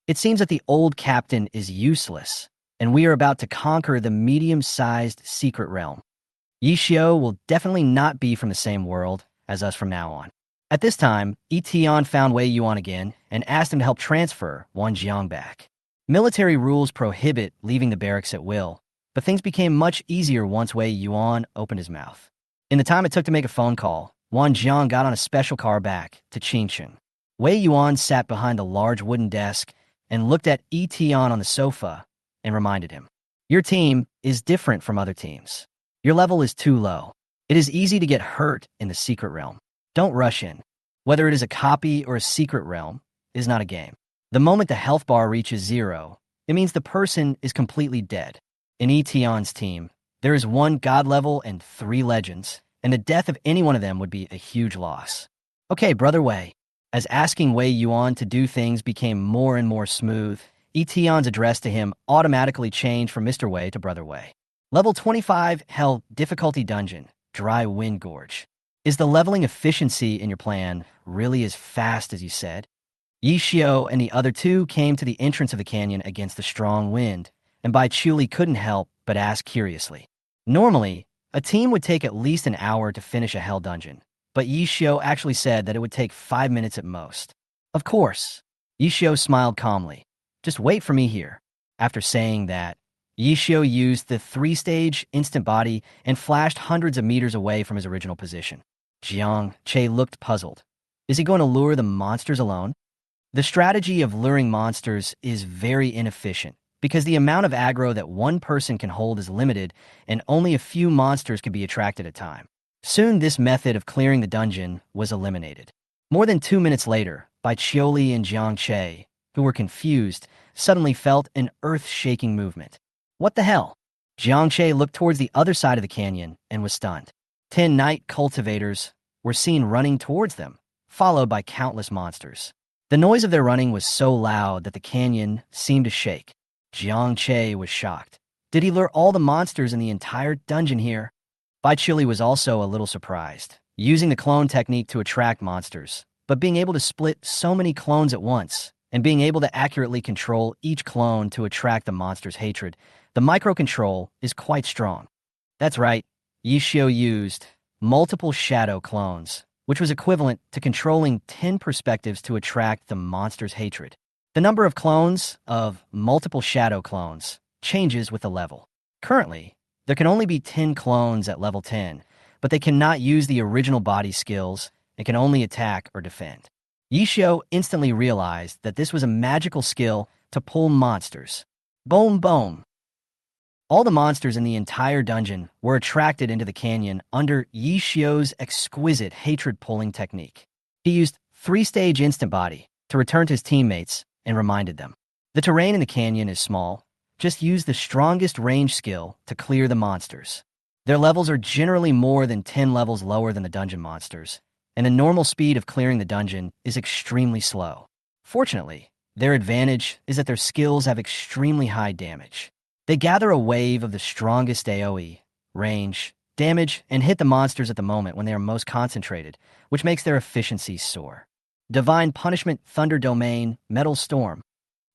It seems that the old captain is useless, and we are about to conquer the medium-sized secret realm. Yi Xiao will definitely not be from the same world as us from now on. At this time, Yi Tian found Wei Yuan again and asked him to help transfer Wan Jang back. Military rules prohibit leaving the barracks at will, but things became much easier once Wei Yuan opened his mouth. In the time it took to make a phone call, Wan Jang got on a special car back to Qingchun. Wei Yuan sat behind a large wooden desk and looked at Yi Tian on the sofa and reminded him, "Your team is different from other teams. Your level is too low. It is easy to get hurt in the secret realm. Don't rush in. Whether it is a copy or a secret realm is not a game. The moment the health bar reaches 0, it means the person is completely dead. In Yi Tian's team, there is 1 god level and 3 legends, and the death of any one of them would be a huge loss." "Okay, Brother Wei." As asking Wei Yuan to do things became more and more smooth, Yi Tian's address to him automatically changed from Mr. Wei to Brother Wei. Level 25 Hell Difficulty Dungeon, Dry Wind Gorge. "Is the leveling efficiency in your plan really as fast as you said?" Yi Xiao and the other two came to the entrance of the canyon against the strong wind, and Bai Chuli couldn't help but ask curiously. Normally, a team would take at least an hour to finish a hell dungeon, but Yi Xiao actually said that it would take 5 minutes at most. "Of course." Yi Xiao smiled calmly. "Just wait for me here." After saying that, Yi Xiao used the 3-stage instant body and flashed hundreds of meters away from his original position. Jiang Che looked puzzled. Is he going to lure the monsters alone? The strategy of luring monsters is very inefficient because the amount of aggro that one person can hold is limited and only a few monsters can be attracted at a time. Soon this method of clearing the dungeon was eliminated. More than 2 minutes later, Bai Chioli and Jiang Che, who were confused, suddenly felt an earth-shaking movement. What the hell? Jiang Che looked towards the other side of the canyon and was stunned. 10 night cultivators were seen running towards them, followed by countless monsters. The noise of their running was so loud that the canyon seemed to shake. Jiang Che was shocked. Did he lure all the monsters in the entire dungeon here? Bai Chili was also a little surprised, using the clone technique to attract monsters, but being able to split so many clones at once, and being able to accurately control each clone to attract the monster's hatred, the microcontrol is quite strong. That's right, Yi Xiao used multiple shadow clones, which was equivalent to controlling 10 perspectives to attract the monster's hatred. The number of clones of multiple shadow clones changes with the level. Currently, there can only be 10 clones at level 10, but they cannot use the original body skills and can only attack or defend. Yi Xiao instantly realized that this was a magical skill to pull monsters. Boom, boom. All the monsters in the entire dungeon were attracted into the canyon under Yi Xiao's exquisite hatred-pulling technique. He used 3-stage instant body to return to his teammates and reminded them. The terrain in the canyon is small. Just use the strongest range skill to clear the monsters. Their levels are generally more than 10 levels lower than the dungeon monsters, and the normal speed of clearing the dungeon is extremely slow. Fortunately, their advantage is that their skills have extremely high damage. They gather a wave of the strongest AoE, range, damage, and hit the monsters at the moment when they are most concentrated, which makes their efficiency soar. Divine Punishment, Thunder Domain, Metal Storm.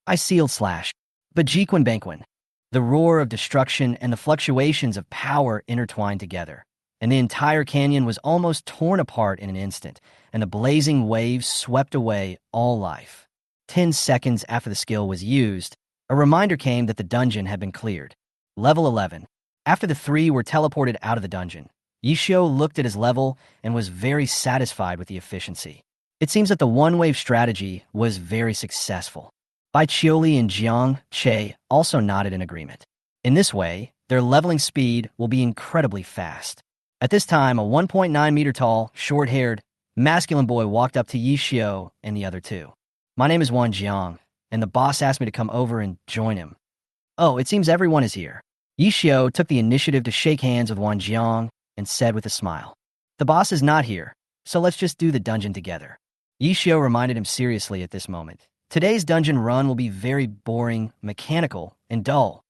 Unsealed Slash. Bajiquan Banquin. The roar of destruction and the fluctuations of power intertwined together, and the entire canyon was almost torn apart in an instant, and the blazing waves swept away all life. 10 seconds after the skill was used, a reminder came that the dungeon had been cleared. Level 11. After the 3 were teleported out of the dungeon, Yi Xiao looked at his level and was very satisfied with the efficiency. It seems that the one-wave strategy was very successful. Bai Chioli and Jiang Che also nodded in agreement. In this way, their leveling speed will be incredibly fast. At this time, a 1.9-meter tall, short-haired, masculine boy walked up to Yi Xiao and the other two. "My name is Wan Jang, and the boss asked me to come over and join him." "Oh, it seems everyone is here." Yi Xiao took the initiative to shake hands with Wan Jiang and said with a smile, "The boss is not here, so let's just do the dungeon together." Yi Xiao reminded him seriously at this moment. Today's dungeon run will be very boring, mechanical, and dull.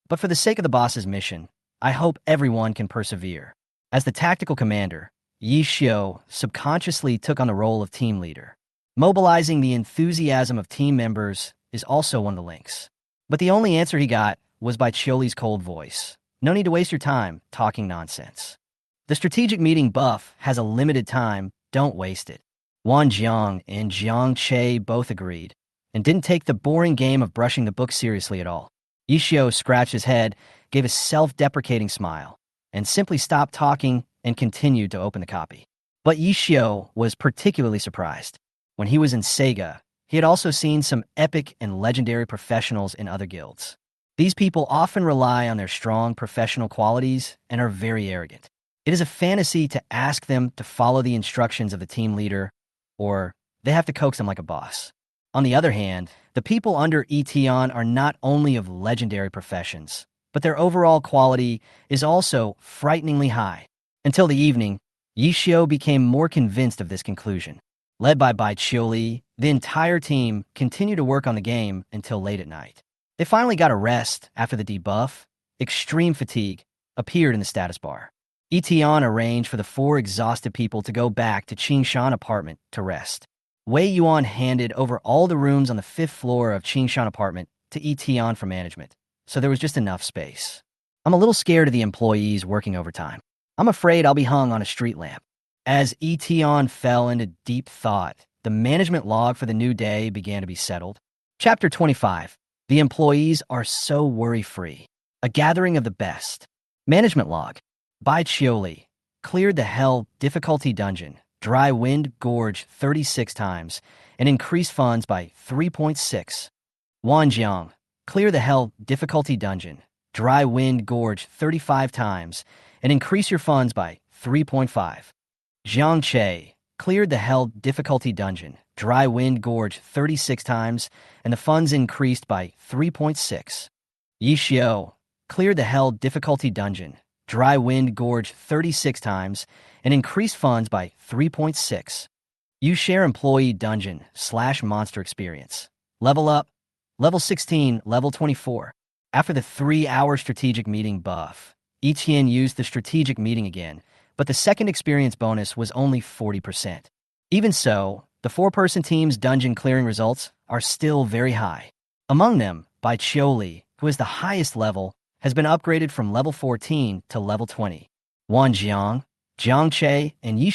But for the sake of the boss's mission, I hope everyone can persevere. As the tactical commander, Yi Xiao subconsciously took on the role of team leader. Mobilizing the enthusiasm of team members is also one of the links. But the only answer he got was by Chioli's cold voice. "No need to waste your time talking nonsense. The strategic meeting buff has a limited time, don't waste it. Wan Jang and Jiang Che both agreed, and didn't take the boring game of brushing the book seriously at all. Yi scratched his head, gave a self-deprecating smile, and simply stopped talking and continued to open the copy. But Yi was particularly surprised. When he was in Sega, he had also seen some epic and legendary professionals in other guilds. These people often rely on their strong professional qualities and are very arrogant. It is a fantasy to ask them to follow the instructions of the team leader, or they have to coax them like a boss. On the other hand, the people under Yi Tian are not only of legendary professions, but their overall quality is also frighteningly high. Until the evening, Yi became more convinced of this conclusion. Led by Bai Qiuli, the entire team continued to work on the game until late at night. They finally got a rest after the debuff. Extreme fatigue appeared in the status bar. Yi Tian arranged for the 4 exhausted people to go back to Qingshan apartment to rest. Wei Yuan handed over all the rooms on the 5th floor of Qingshan apartment to Yi Tian for management, so there was just enough space. I'm a little scared of the employees working overtime. I'm afraid I'll be hung on a street lamp. As Yi Tian fell into deep thought, the management log for the new day began to be settled. Chapter 25. The employees are so worry-free. A gathering of the best. Management log. Bai Qiuli cleared the Hell difficulty dungeon, Dry Wind Gorge 36 times, and increased funds by 3.6. Wan Jang clear the Hell difficulty dungeon, Dry Wind Gorge 35 times, and increase your funds by 3.5. Jiang Che cleared the Hell difficulty dungeon, Dry Wind Gorge 36 times, and the funds increased by 3.6. Yi cleared the Hell difficulty dungeon, Dry Wind Gorge 36 times, and increased funds by 3.6. You share employee dungeon / monster experience. Level up. Level 16, level 24. After the 3-hour strategic meeting buff, Yi Tian used the strategic meeting again, but the second experience bonus was only 40%. Even so, the 4-person team's dungeon clearing results are still very high. Among them, Bai Qiuli, who is the highest level, has been upgraded from level 14 to level 20. Wan Jang, Jiang Che, and Yi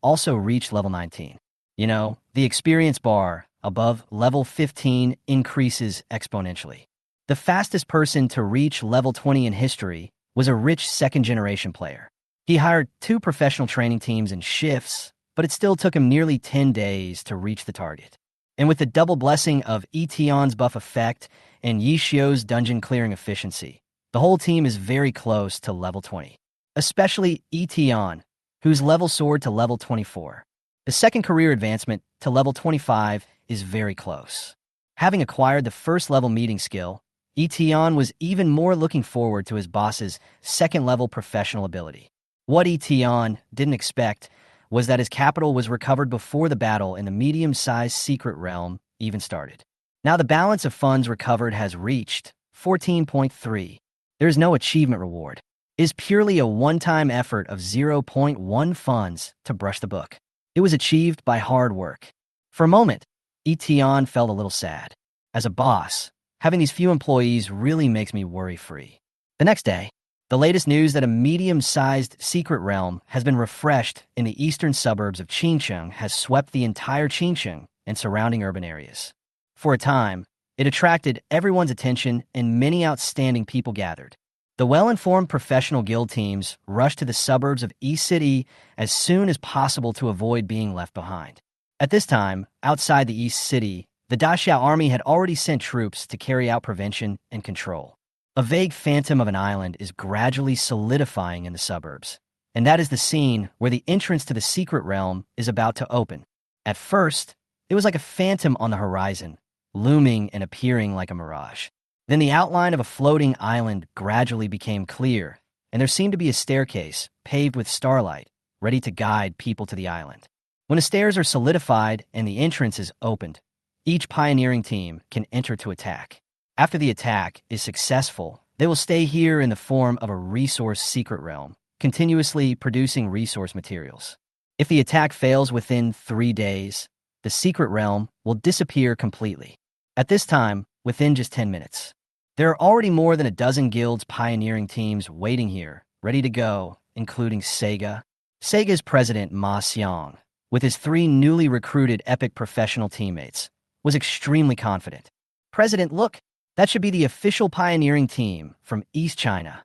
also reached level 19. You know, the experience bar above level 15 increases exponentially. The fastest person to reach level 20 in history was a rich second-generation player. He hired 2 professional training teams in shifts, but it still took him nearly 10 days to reach the target. And with the double blessing of Yi Tian's buff effect and Yi dungeon clearing efficiency, the whole team is very close to level 20. Especially Yi Tian, whose level soared to level 24. The second career advancement to level 25 is very close. Having acquired the first level meeting skill, Yi Tian was even more looking forward to his boss's second-level professional ability. What Yi Tian didn't expect was that his capital was recovered before the battle in the medium-sized secret realm even started. Now the balance of funds recovered has reached 14.3. There is no achievement reward. It is purely a one-time effort of 0.1 funds to brush the book. It was achieved by hard work. For a moment, Yi Tian felt a little sad. As a boss, having these few employees really makes me worry-free. The next day, the latest news that a medium-sized secret realm has been refreshed in the eastern suburbs of Qingcheng has swept the entire Qingcheng and surrounding urban areas. For a time, it attracted everyone's attention and many outstanding people gathered. The well-informed professional guild teams rushed to the suburbs of East City as soon as possible to avoid being left behind. At this time, outside the East City, the Daxiao army had already sent troops to carry out prevention and control. A vague phantom of an island is gradually solidifying in the suburbs, and that is the scene where the entrance to the secret realm is about to open. At first, it was like a phantom on the horizon, looming and appearing like a mirage. Then the outline of a floating island gradually became clear, and there seemed to be a staircase, paved with starlight, ready to guide people to the island. When the stairs are solidified and the entrance is opened, each pioneering team can enter to attack. After the attack is successful, they will stay here in the form of a resource secret realm, continuously producing resource materials. If the attack fails within 3 days, the secret realm will disappear completely. At this time, within just 10 minutes. There are already more than a dozen guilds pioneering teams waiting here, ready to go including Sega's president Ma Xiang, with his 3 newly recruited epic professional teammates, was extremely confident. President, look, that should be the official pioneering team from East China.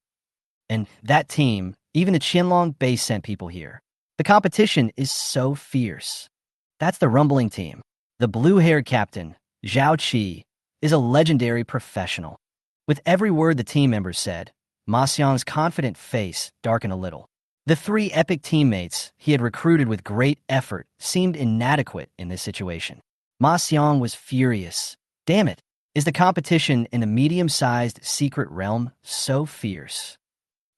And that team, even the Qianlong base sent people here. The competition is so fierce. That's the rumbling team. The blue-haired captain, Zhao Qi, is a legendary professional. With every word the team members said, Ma Xiang's confident face darkened a little. The 3 epic teammates he had recruited with great effort seemed inadequate in this situation. Ma Xiang was furious. Damn it, is the competition in the medium-sized secret realm so fierce?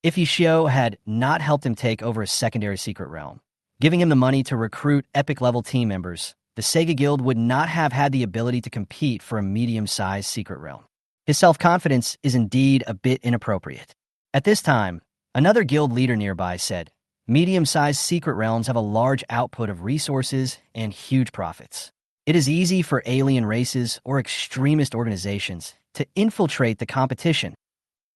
If Yi Xiao had not helped him take over a secondary secret realm, giving him the money to recruit epic-level team members, the Sega Guild would not have had the ability to compete for a medium-sized secret realm. His self-confidence is indeed a bit inappropriate. At this time, another guild leader nearby said, medium-sized secret realms have a large output of resources and huge profits. It is easy for alien races or extremist organizations to infiltrate the competition.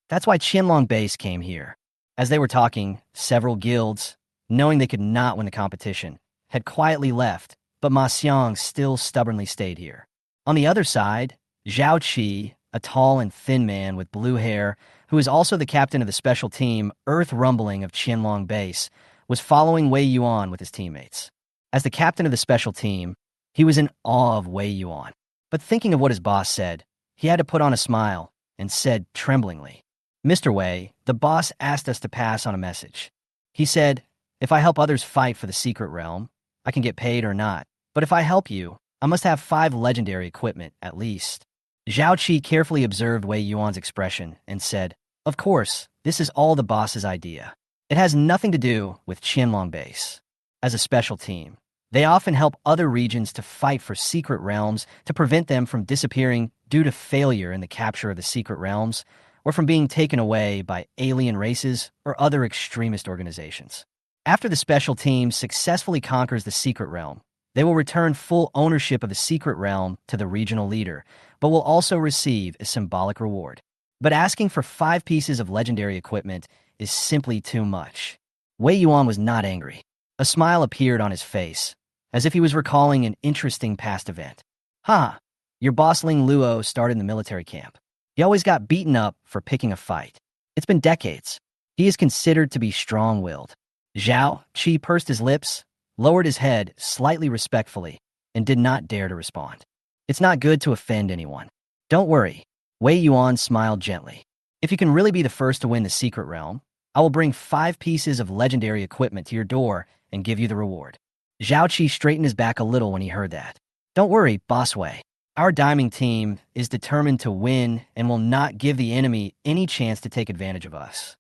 That's why Qianlong Base came here. As they were talking, several guilds, knowing they could not win the competition, had quietly left, but Ma Xiang still stubbornly stayed here. On the other side, Zhao Qi, a tall and thin man with blue hair, who is also the captain of the special team Earth Rumbling of Qianlong Base, was following Wei Yuan with his teammates. As the captain of the special team, he was in awe of Wei Yuan. But thinking of what his boss said, he had to put on a smile and said tremblingly, Mr. Wei, the boss asked us to pass on a message. He said, if I help others fight for the secret realm, I can get paid or not. But if I help you, I must have 5 legendary equipment, at least. Zhao Qi carefully observed Wei Yuan's expression and said, of course, this is all the boss's idea. It has nothing to do with Qianlong Base. As a special team, they often help other regions to fight for secret realms to prevent them from disappearing due to failure in the capture of the secret realms or from being taken away by alien races or other extremist organizations. After the special team successfully conquers the secret realm, they will return full ownership of the secret realm to the regional leader, but will also receive a symbolic reward. But asking for 5 pieces of legendary equipment is simply too much. Wei Yuan was not angry. A smile appeared on his face, as if he was recalling an interesting past event. Ha! Your boss Ling Luo started in the military camp. He always got beaten up for picking a fight. It's been decades. He is considered to be strong-willed. Zhao Qi pursed his lips, lowered his head slightly respectfully, and did not dare to respond. It's not good to offend anyone. Don't worry. Wei Yuan smiled gently. If you can really be the first to win the secret realm, I will bring 5 pieces of legendary equipment to your door and give you the reward. Zhao Qi straightened his back a little when he heard that. Don't worry, Boss Wei. Our diamond team is determined to win and will not give the enemy any chance to take advantage of us.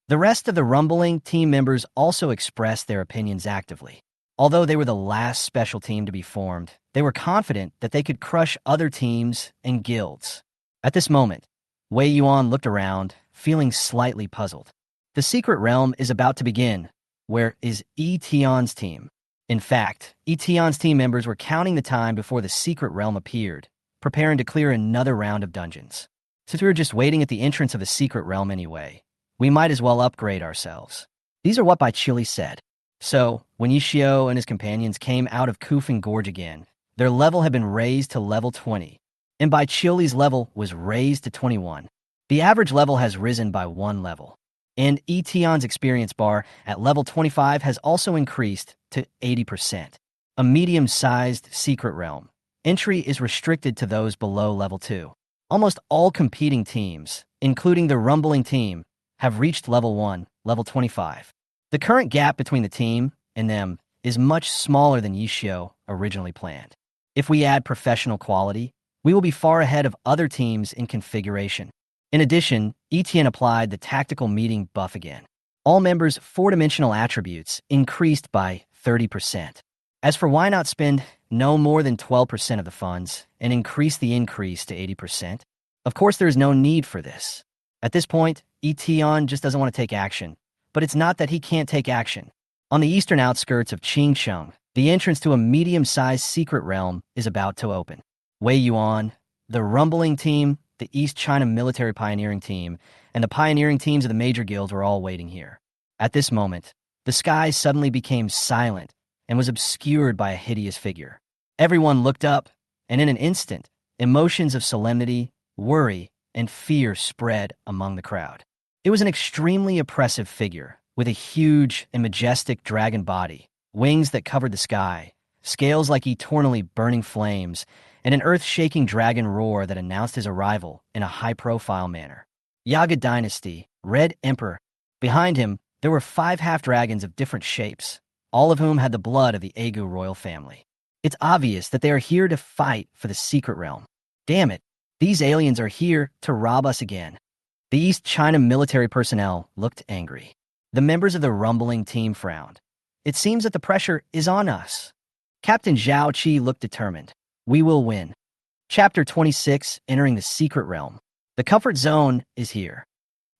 The rest of the rumbling team members also expressed their opinions actively. Although they were the last special team to be formed, they were confident that they could crush other teams and guilds. At this moment, Wei Yuan looked around, feeling slightly puzzled. The secret realm is about to begin. Where is Yi Tian's team? In fact, Yi Tian's team members were counting the time before the secret realm appeared, preparing to clear another round of dungeons. Since we were just waiting at the entrance of the secret realm anyway, we might as well upgrade ourselves. These are what Bai Chili said. So, when Yi Xiao and his companions came out of Kufeng Gorge again, their level had been raised to level 20, and Bai Chili's level was raised to 21. The average level has risen by 1 level. And Yi Tian's experience bar at level 25 has also increased to 80%. A medium-sized secret realm. Entry is restricted to those below level 2. Almost all competing teams, including the rumbling team, have reached level 1, level 25. The current gap between the team and them is much smaller than Yi Xiao originally planned. If we add professional quality, we will be far ahead of other teams in configuration. In addition, Yi Tian applied the tactical meeting buff again. All members' 4-dimensional attributes increased by 30%. As for why not spend no more than 12% of the funds and increase the increase to 80%? Of course, there is no need for this. At this point, Yi Tian just doesn't want to take action. But it's not that he can't take action. On the eastern outskirts of Qingcheng, the entrance to a medium-sized secret realm is about to open. Wei Yuan, the rumbling team, the East China military pioneering team, and the pioneering teams of the major guilds were all waiting here. At this moment, the sky suddenly became silent and was obscured by a hideous figure. Everyone looked up, and in an instant, emotions of solemnity, worry, and fear spread among the crowd. It was an extremely oppressive figure, with a huge and majestic dragon body, wings that covered the sky, scales like eternally burning flames, and an earth-shaking dragon roar that announced his arrival in a high-profile manner. Yaga Dynasty, Red Emperor. Behind him, there were 5 half-dragons of different shapes, all of whom had the blood of the Aegu royal family. It's obvious that they are here to fight for the secret realm. Damn it, these aliens are here to rob us again. The East China military personnel looked angry. The members of the rumbling team frowned. It seems that the pressure is on us. Captain Zhao Qi looked determined. We will win. Chapter 26, Entering the Secret Realm. The comfort zone is here.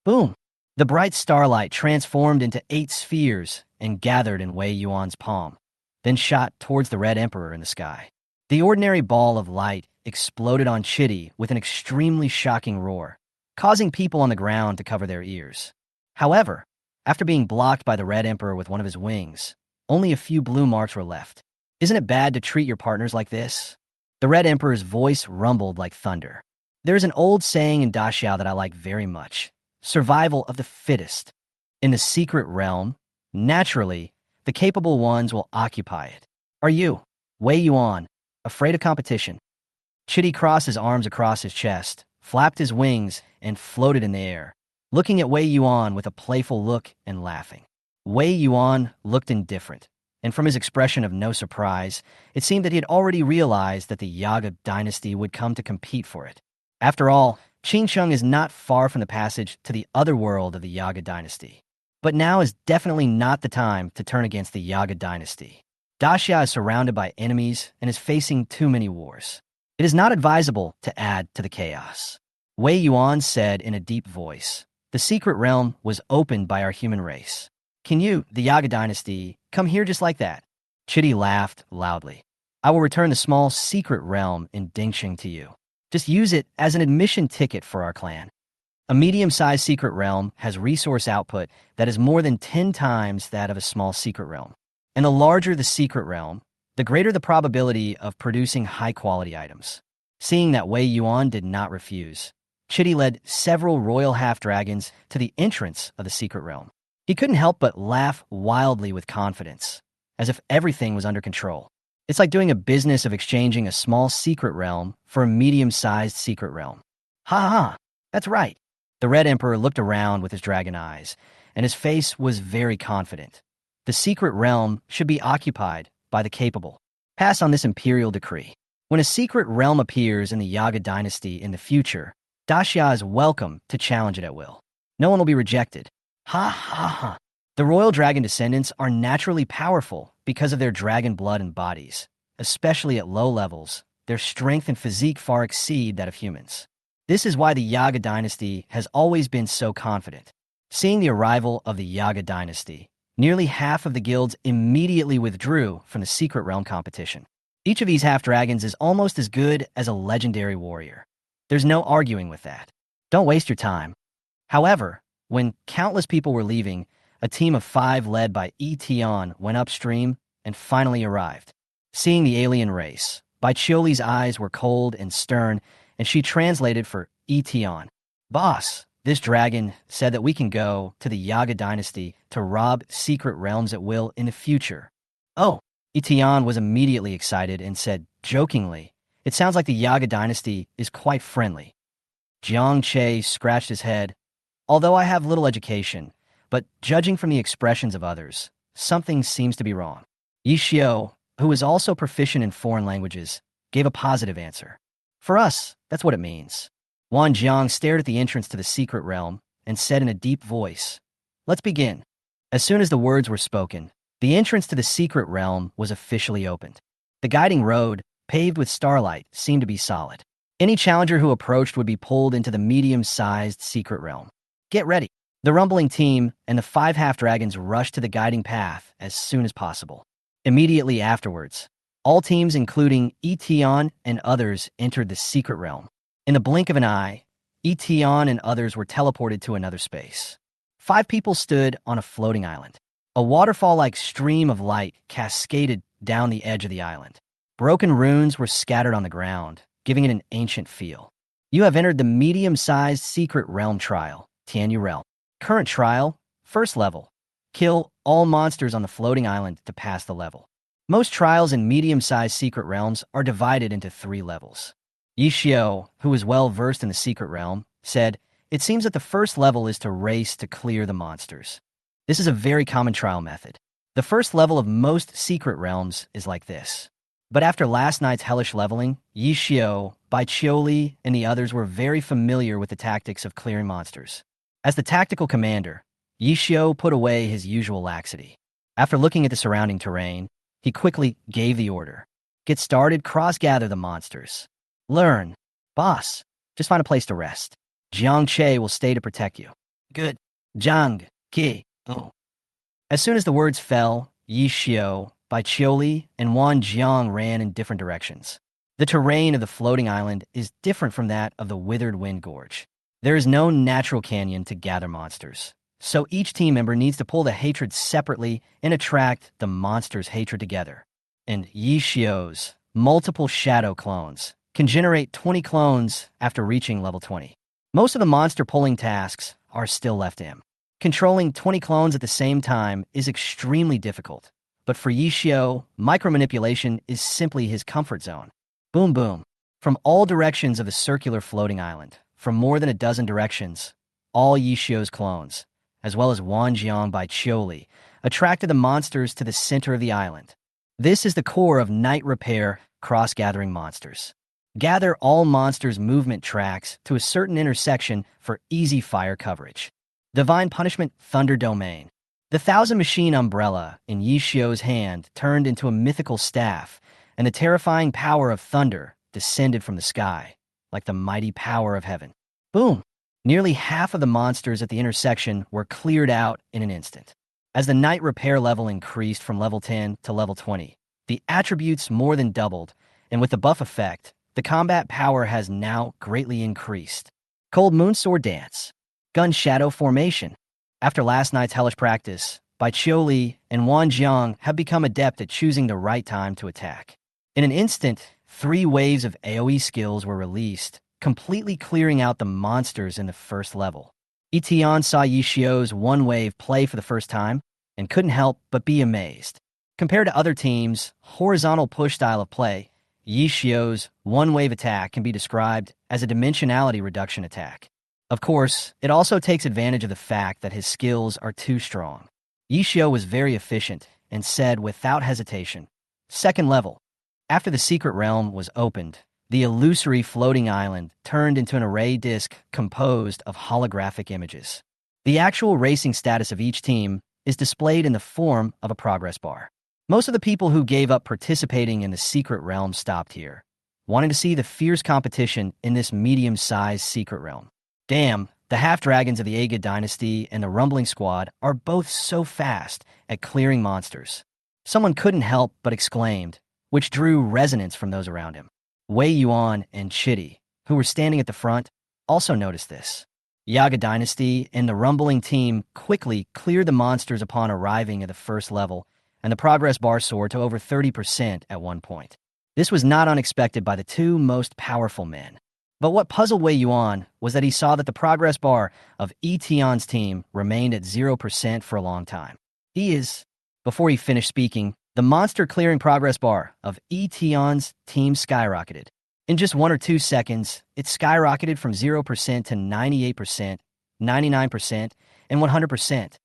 Boom! The bright starlight transformed into 8 spheres and gathered in Wei Yuan's palm, then shot towards the Red Emperor in the sky. The ordinary ball of light exploded on Chitty with an extremely shocking roar, causing people on the ground to cover their ears. However, after being blocked by the Red Emperor with one of his wings, only a few blue marks were left. Isn't it bad to treat your partners like this? The Red Emperor's voice rumbled like thunder. There's an old saying in Daxiao that I like very much. Survival of the fittest. In the secret realm, naturally, the capable ones will occupy it. Are you, Wei Yuan, afraid of competition? Chitty crossed his arms across his chest, flapped his wings, and floated in the air, looking at Wei Yuan with a playful look and laughing. Wei Yuan looked indifferent, and from his expression of no surprise, it seemed that he had already realized that the Yaga dynasty would come to compete for it. After all, Qingcheng is not far from the passage to the other world of the Yaga dynasty. But now is definitely not the time to turn against the Yaga dynasty. Daxia is surrounded by enemies and is facing too many wars. It is not advisable to add to the chaos. Wei Yuan said in a deep voice, the secret realm was opened by our human race. Can you, the Yaga dynasty, come here just like that? Chitty laughed loudly. I will return the small secret realm in Dingxing to you. Just use it as an admission ticket for our clan. A medium-sized secret realm has resource output that is more than 10 times that of a small secret realm. And the larger the secret realm, the greater the probability of producing high-quality items. Seeing that Wei Yuan did not refuse, Chitty led several royal half-dragons to the entrance of the secret realm. He couldn't help but laugh wildly with confidence, as if everything was under control. It's like doing a business of exchanging a small secret realm for a medium-sized secret realm. Ha ha, that's right. The Red Emperor looked around with his dragon eyes, and his face was very confident. The secret realm should be occupied by the capable. Pass on this imperial decree. When a secret realm appears in the Yaga dynasty in the future, Daxia is welcome to challenge it at will. No one will be rejected. Ha ha ha. The royal dragon descendants are naturally powerful because of their dragon blood and bodies. Especially at low levels, their strength and physique far exceed that of humans. This is why the Yaga dynasty has always been so confident. Seeing the arrival of the Yaga dynasty, nearly half of the guilds immediately withdrew from the secret realm competition. Each of these half-dragons is almost as good as a legendary warrior. There's no arguing with that. Don't waste your time. However, when countless people were leaving, a team of 5 led by Yi Tian went upstream and finally arrived. Seeing the alien race, Baiqiuli's eyes were cold and stern, and she translated for Yi Tian. Boss, this dragon said that we can go to the Yaga dynasty to rob secret realms at will in the future. Oh, Yi Tian was immediately excited and said jokingly, it sounds like the Yaga dynasty is quite friendly. Jiang Che scratched his head. Although I have little education, but judging from the expressions of others, something seems to be wrong. Yi Xiu, who is also proficient in foreign languages, gave a positive answer. For us, that's what it means. Wan Jang stared at the entrance to the secret realm and said in a deep voice, let's begin. As soon as the words were spoken, the entrance to the secret realm was officially opened. The guiding road, paved with starlight, seemed to be solid. Any challenger who approached would be pulled into the medium-sized secret realm. Get ready. The rumbling team and the 5 half-dragons rushed to the guiding path as soon as possible. Immediately afterwards, all teams including Yi Tian and others entered the secret realm. In the blink of an eye, Yi Tian and others were teleported to another space. 5 people stood on a floating island. A waterfall-like stream of light cascaded down the edge of the island. Broken runes were scattered on the ground, giving it an ancient feel. You have entered the medium-sized secret realm trial, Tian realm. Current trial, first level. Kill all monsters on the floating island to pass the level. Most trials in medium-sized secret realms are divided into 3 levels. Yi Xiao, who is well versed in the secret realm, said, "It seems that the first level is to race to clear the monsters." This is a very common trial method. The first level of most secret realms is like this. But after last night's hellish leveling, Yi Xiao, Bai Qiuli, and the others were very familiar with the tactics of clearing monsters. As the tactical commander, Yi Xiao put away his usual laxity. After looking at the surrounding terrain, he quickly gave the order. Get started, cross-gather the monsters. Learn. Boss, just find a place to rest. Jiang Che will stay to protect you. Good. Zhang, Qi, oh. As soon as the words fell, Yi Xiao, Bai Qiuli, and Wan Jang ran in different directions. The terrain of the floating island is different from that of the Withered Wind Gorge. There is no natural canyon to gather monsters, so each team member needs to pull the hatred separately and attract the monster's hatred together. And Yi Xiao's multiple shadow clones can generate 20 clones after reaching level 20. Most of the monster pulling tasks are still left to him. Controlling 20 clones at the same time is extremely difficult, but for Yi Xiao, micromanipulation is simply his comfort zone. Boom boom. From all directions of the circular floating island, from more than a dozen directions, all Yi Xiao's clones, as well as Wan Jang Bai Qiuli, attracted the monsters to the center of the island. This is the core of night repair cross-gathering monsters. Gather all monsters' movement tracks to a certain intersection for easy fire coverage. Divine Punishment Thunder Domain. The Thousand Machine Umbrella in Yi Xiao's hand turned into a mythical staff, and the terrifying power of thunder descended from the sky, like the mighty power of heaven. Boom! Nearly half of the monsters at the intersection were cleared out in an instant. As the night repair level increased from level 10 to level 20, the attributes more than doubled, and with the buff effect, the combat power has now greatly increased. Cold Moon Sword Dance. Gun Shadow Formation. After last night's hellish practice, Bai Qiuli and Wan Jang have become adept at choosing the right time to attack. In an instant, 3 waves of AoE skills were released, completely clearing out the monsters in the first level. Yi Tian saw Yi Xiao's one wave play for the first time and couldn't help but be amazed. Compared to other teams' horizontal push style of play, Yi Xiao's one-wave attack can be described as a dimensionality reduction attack. Of course, it also takes advantage of the fact that his skills are too strong. Yi Xiao was very efficient and said without hesitation, "Second level." After the secret realm was opened, the illusory floating island turned into an array disk composed of holographic images. The actual racing status of each team is displayed in the form of a progress bar. Most of the people who gave up participating in the secret realm stopped here, wanting to see the fierce competition in this medium-sized secret realm. Damn, the half-dragons of the Aga dynasty and the Rumbling Squad are both so fast at clearing monsters. Someone couldn't help but exclaimed, which drew resonance from those around him. Wei Yuan and Chitty, who were standing at the front, also noticed this. Yaga dynasty and the Rumbling team quickly cleared the monsters upon arriving at the first level, and the progress bar soared to over 30% at one point. This was not unexpected by the 2 most powerful men. But what puzzled Wei Yuan was that he saw that the progress bar of Yi Tian's team remained at 0% for a long time. Before he finished speaking, the monster-clearing progress bar of Yi Tian's team skyrocketed. In just 1 or 2 seconds, it skyrocketed from 0% to 98%, 99%, and 100%.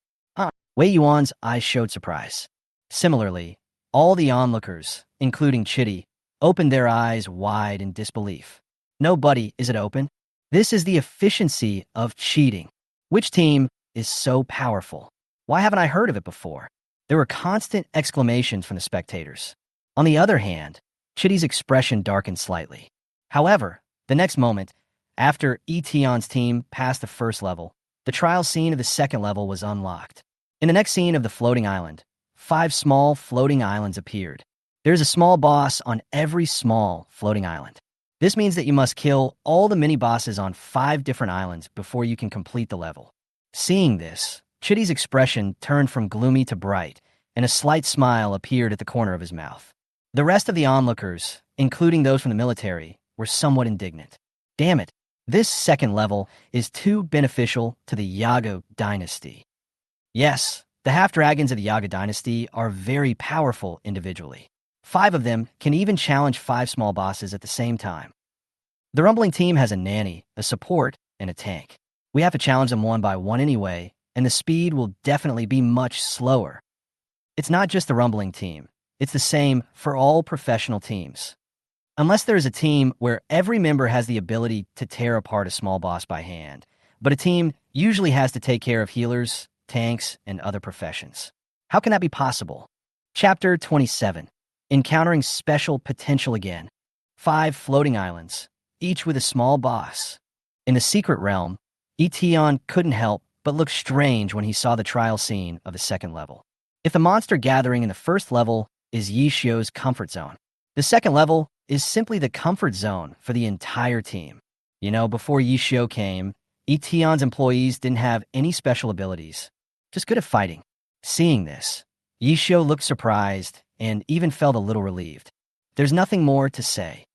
Wei Yuan's eyes showed surprise. Similarly, all the onlookers, including Chitty, opened their eyes wide in disbelief. No, buddy, is it open? This is the efficiency of cheating. Which team is so powerful? Why haven't I heard of it before? There were constant exclamations from the spectators. On the other hand, Chitty's expression darkened slightly. However, the next moment, after Yi Tian's team passed the first level, the trial scene of the second level was unlocked. In the next scene of the floating island, 5 small floating islands appeared. There's a small boss on every small floating island. This means that you must kill all the mini-bosses on 5 different islands before you can complete the level. Seeing this, Chitty's expression turned from gloomy to bright, and a slight smile appeared at the corner of his mouth. The rest of the onlookers, including those from the military, were somewhat indignant. Damn it, this second level is too beneficial to the Yaga dynasty. Yes, the half-dragons of the Yaga dynasty are very powerful individually. 5 of them can even challenge 5 small bosses at the same time. The rumbling team has a nanny, a support, and a tank. We have to challenge them one by one anyway, and the speed will definitely be much slower. It's not just the rumbling team. It's the same for all professional teams. Unless there is a team where every member has the ability to tear apart a small boss by hand, but a team usually has to take care of healers, tanks, and other professions. How can that be possible? Chapter 27. Encountering Special Potential Again. 5 floating islands, each with a small boss. In the secret realm, Yi Tian couldn't help but look strange when he saw the trial scene of the second level. If the monster gathering in the first level is Yi Xiu's comfort zone, the second level is simply the comfort zone for the entire team. You know, before Yi Xiu came, Yi Tian's employees didn't have any special abilities, just good at fighting. Seeing this, Yi Xiu looked surprised and even felt a little relieved. There's nothing more to say.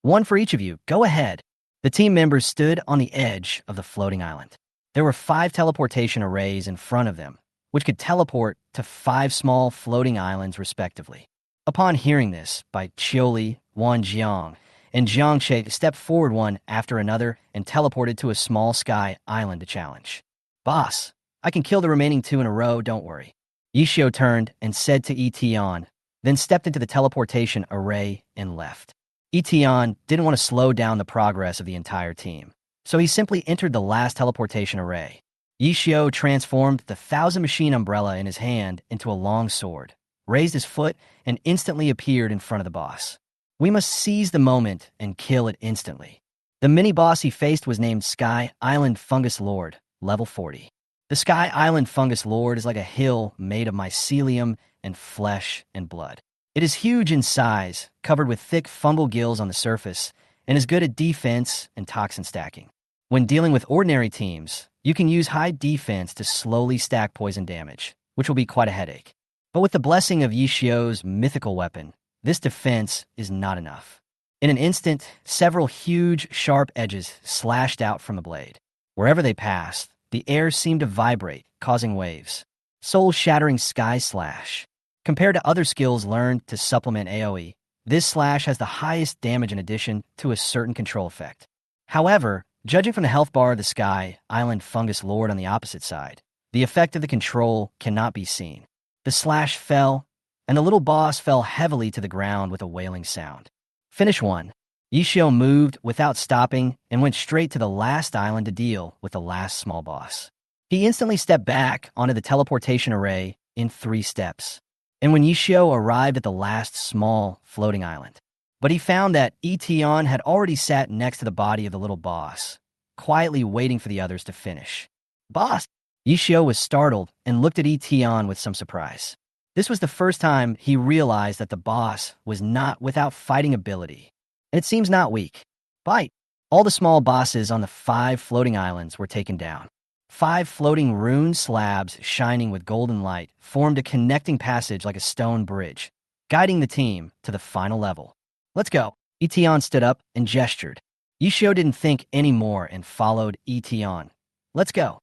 One for each of you, go ahead. The team members stood on the edge of the floating island. There were 5 teleportation arrays in front of them, which could teleport to 5 small floating islands respectively. Upon hearing this by Chioli, Wan Jang, and Jiang Che stepped forward one after another and teleported to a small sky island to challenge. Boss, I can kill the remaining 2 in a row, don't worry. Yi Xiu turned and said to Yi Tian, then stepped into the teleportation array and left. Yi Tian didn't want to slow down the progress of the entire team, so he simply entered the last teleportation array. Yi Xiu transformed the 1,000-machine umbrella in his hand into a long sword, raised his foot, and instantly appeared in front of the boss. We must seize the moment and kill it instantly. The mini-boss he faced was named Sky Island Fungus Lord, level 40. The Sky Island Fungus Lord is like a hill made of mycelium and flesh and blood. It is huge in size, covered with thick fungal gills on the surface, and is good at defense and toxin stacking. When dealing with ordinary teams, you can use high defense to slowly stack poison damage, which will be quite a headache. But with the blessing of Yi Xiu's mythical weapon, this defense is not enough. In an instant, several huge, sharp edges slashed out from the blade. Wherever they passed, the air seemed to vibrate, causing waves. Soul-shattering sky slash. Compared to other skills learned to supplement AoE, this slash has the highest damage in addition to a certain control effect. However, judging from the health bar of the Sky Island Fungus Lord on the opposite side, the effect of the control cannot be seen. The slash fell, and the little boss fell heavily to the ground with a wailing sound. Finish 1. Yi Xiu moved without stopping and went straight to the last island to deal with the last small boss. He instantly stepped back onto the teleportation array in 3 steps. And when Yi Xiu arrived at the last small floating island, but he found that Yi Tian had already sat next to the body of the little boss, quietly waiting for the others to finish. Boss! Yi Xiu was startled and looked at Yi Tian with some surprise. This was the first time he realized that the boss was not without fighting ability. And it seems not weak. Bite! All the small bosses on the 5 floating islands were taken down. 5 floating rune slabs shining with golden light formed a connecting passage like a stone bridge, guiding the team to the final level. Let's go. Yi Tian stood up and gestured. Yi Xiu didn't think any more and followed Yi Tian. Let's go.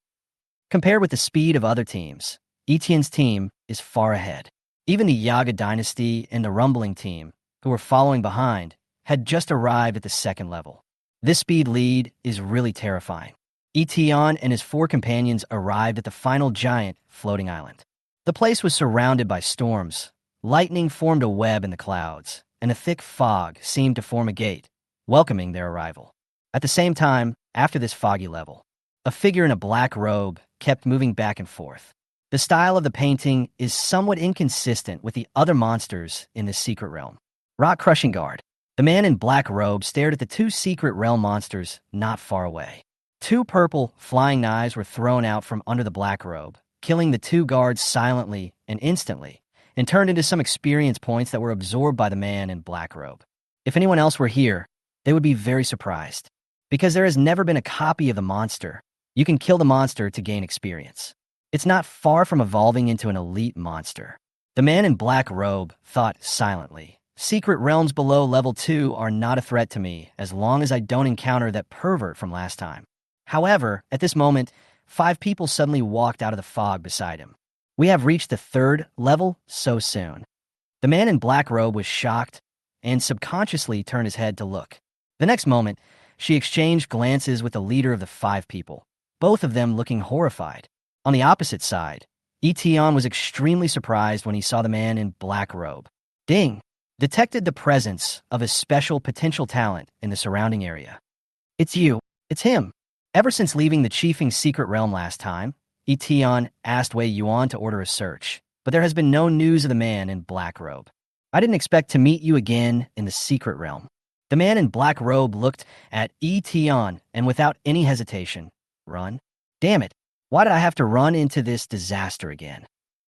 Compared with the speed of other teams, Yi Tian's team is far ahead. Even the Yaga dynasty and the rumbling team, who were following behind, had just arrived at the second level. This speed lead is really terrifying. Yi Tian and his 4 companions arrived at the final giant floating island. The place was surrounded by storms. Lightning formed a web in the clouds, and a thick fog seemed to form a gate, welcoming their arrival. At the same time, after this foggy level, a figure in a black robe kept moving back and forth. The style of the painting is somewhat inconsistent with the other monsters in this secret realm. Rock Crushing Guard. The man in black robe stared at the 2 secret realm monsters not far away. 2 purple, flying knives were thrown out from under the black robe, killing the 2 guards silently and instantly, and turned into some experience points that were absorbed by the man in black robe. If anyone else were here, they would be very surprised. Because there has never been a copy of the monster, you can kill the monster to gain experience. It's not far from evolving into an elite monster. The man in black robe thought silently. Secret realms below level 2 are not a threat to me as long as I don't encounter that pervert from last time. However, at this moment, 5 people suddenly walked out of the fog beside him. We have reached the 3rd level so soon. The man in black robe was shocked and subconsciously turned his head to look. The next moment, she exchanged glances with the leader of the 5 people, both of them looking horrified. On the opposite side, Yi Tian was extremely surprised when he saw the man in black robe. Ding! Detected the presence of a special potential talent in the surrounding area. It's you. It's him. Ever since leaving the Chiefing secret realm last time, Yi Tian asked Wei Yuan to order a search, but there has been no news of the man in black robe. I didn't expect to meet you again in the secret realm. The man in black robe looked at Yi Tian and without any hesitation, run? Damn it, why did I have to run into this disaster again?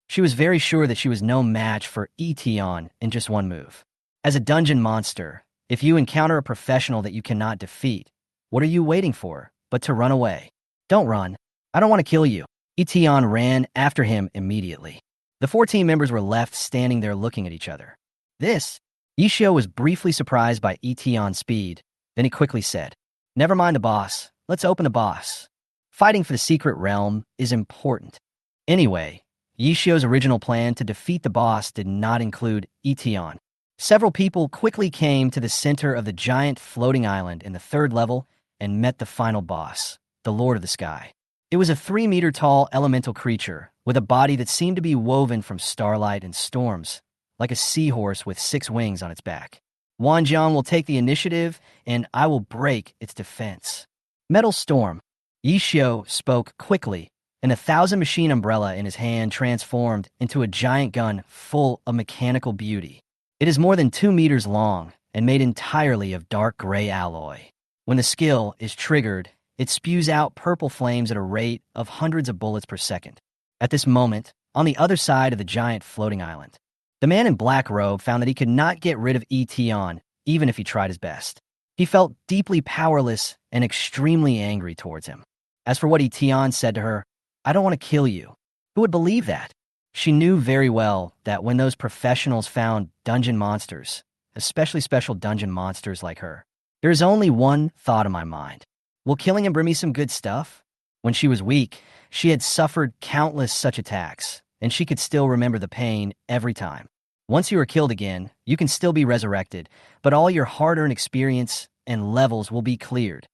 She was very sure that she was no match for Yi Tian in just one move. As a dungeon monster, if you encounter a professional that you cannot defeat, what are you waiting for but to run away? Don't run. I don't want to kill you. Yi Tian ran after him immediately. The 4 team members were left standing there looking at each other. Yi Xiu was briefly surprised by Yi Tian's speed. Then he quickly said, never mind the boss. Let's open the boss. Fighting for the secret realm is important. Anyway, Yi Xiu's original plan to defeat the boss did not include Yi Tian. Several people quickly came to the center of the giant floating island in the 3rd level and met the final boss, the Lord of the Sky. It was a 3-meter-tall elemental creature with a body that seemed to be woven from starlight and storms, like a seahorse with 6 wings on its back. Wan Jang will take the initiative, and I will break its defense. Metal Storm. Yi Xiu spoke quickly, and a 1,000-machine umbrella in his hand transformed into a giant gun full of mechanical beauty. It is more than 2 meters long and made entirely of dark gray alloy. When the skill is triggered, it spews out purple flames at a rate of hundreds of bullets per second. At this moment, on the other side of the giant floating island, the man in black robe found that he could not get rid of Yi Tian, even if he tried his best. He felt deeply powerless and extremely angry towards him. As for what Yi Tian said to her, I don't want to kill you. Who would believe that? She knew very well that when those professionals found dungeon monsters, especially special dungeon monsters like her, there is only one thought in my mind. Will killing him bring me some good stuff? When she was weak, she had suffered countless such attacks, and she could still remember the pain every time. Once you are killed again, you can still be resurrected, but all your hard-earned experience and levels will be cleared.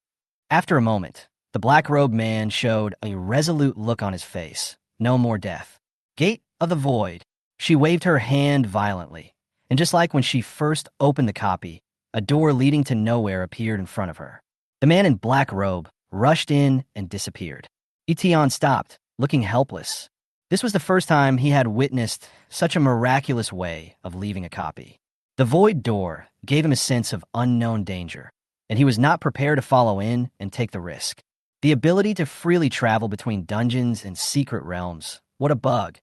After a moment, the black-robed man showed a resolute look on his face. No more death. Gate of the Void. She waved her hand violently, and just like when she first opened the copy, a door leading to nowhere appeared in front of her. The man in black robe rushed in and disappeared. Yi Tian stopped, looking helpless. This was the first time he had witnessed such a miraculous way of leaving a copy. The void door gave him a sense of unknown danger, and he was not prepared to follow in and take the risk. The ability to freely travel between dungeons and secret realms, what a bug.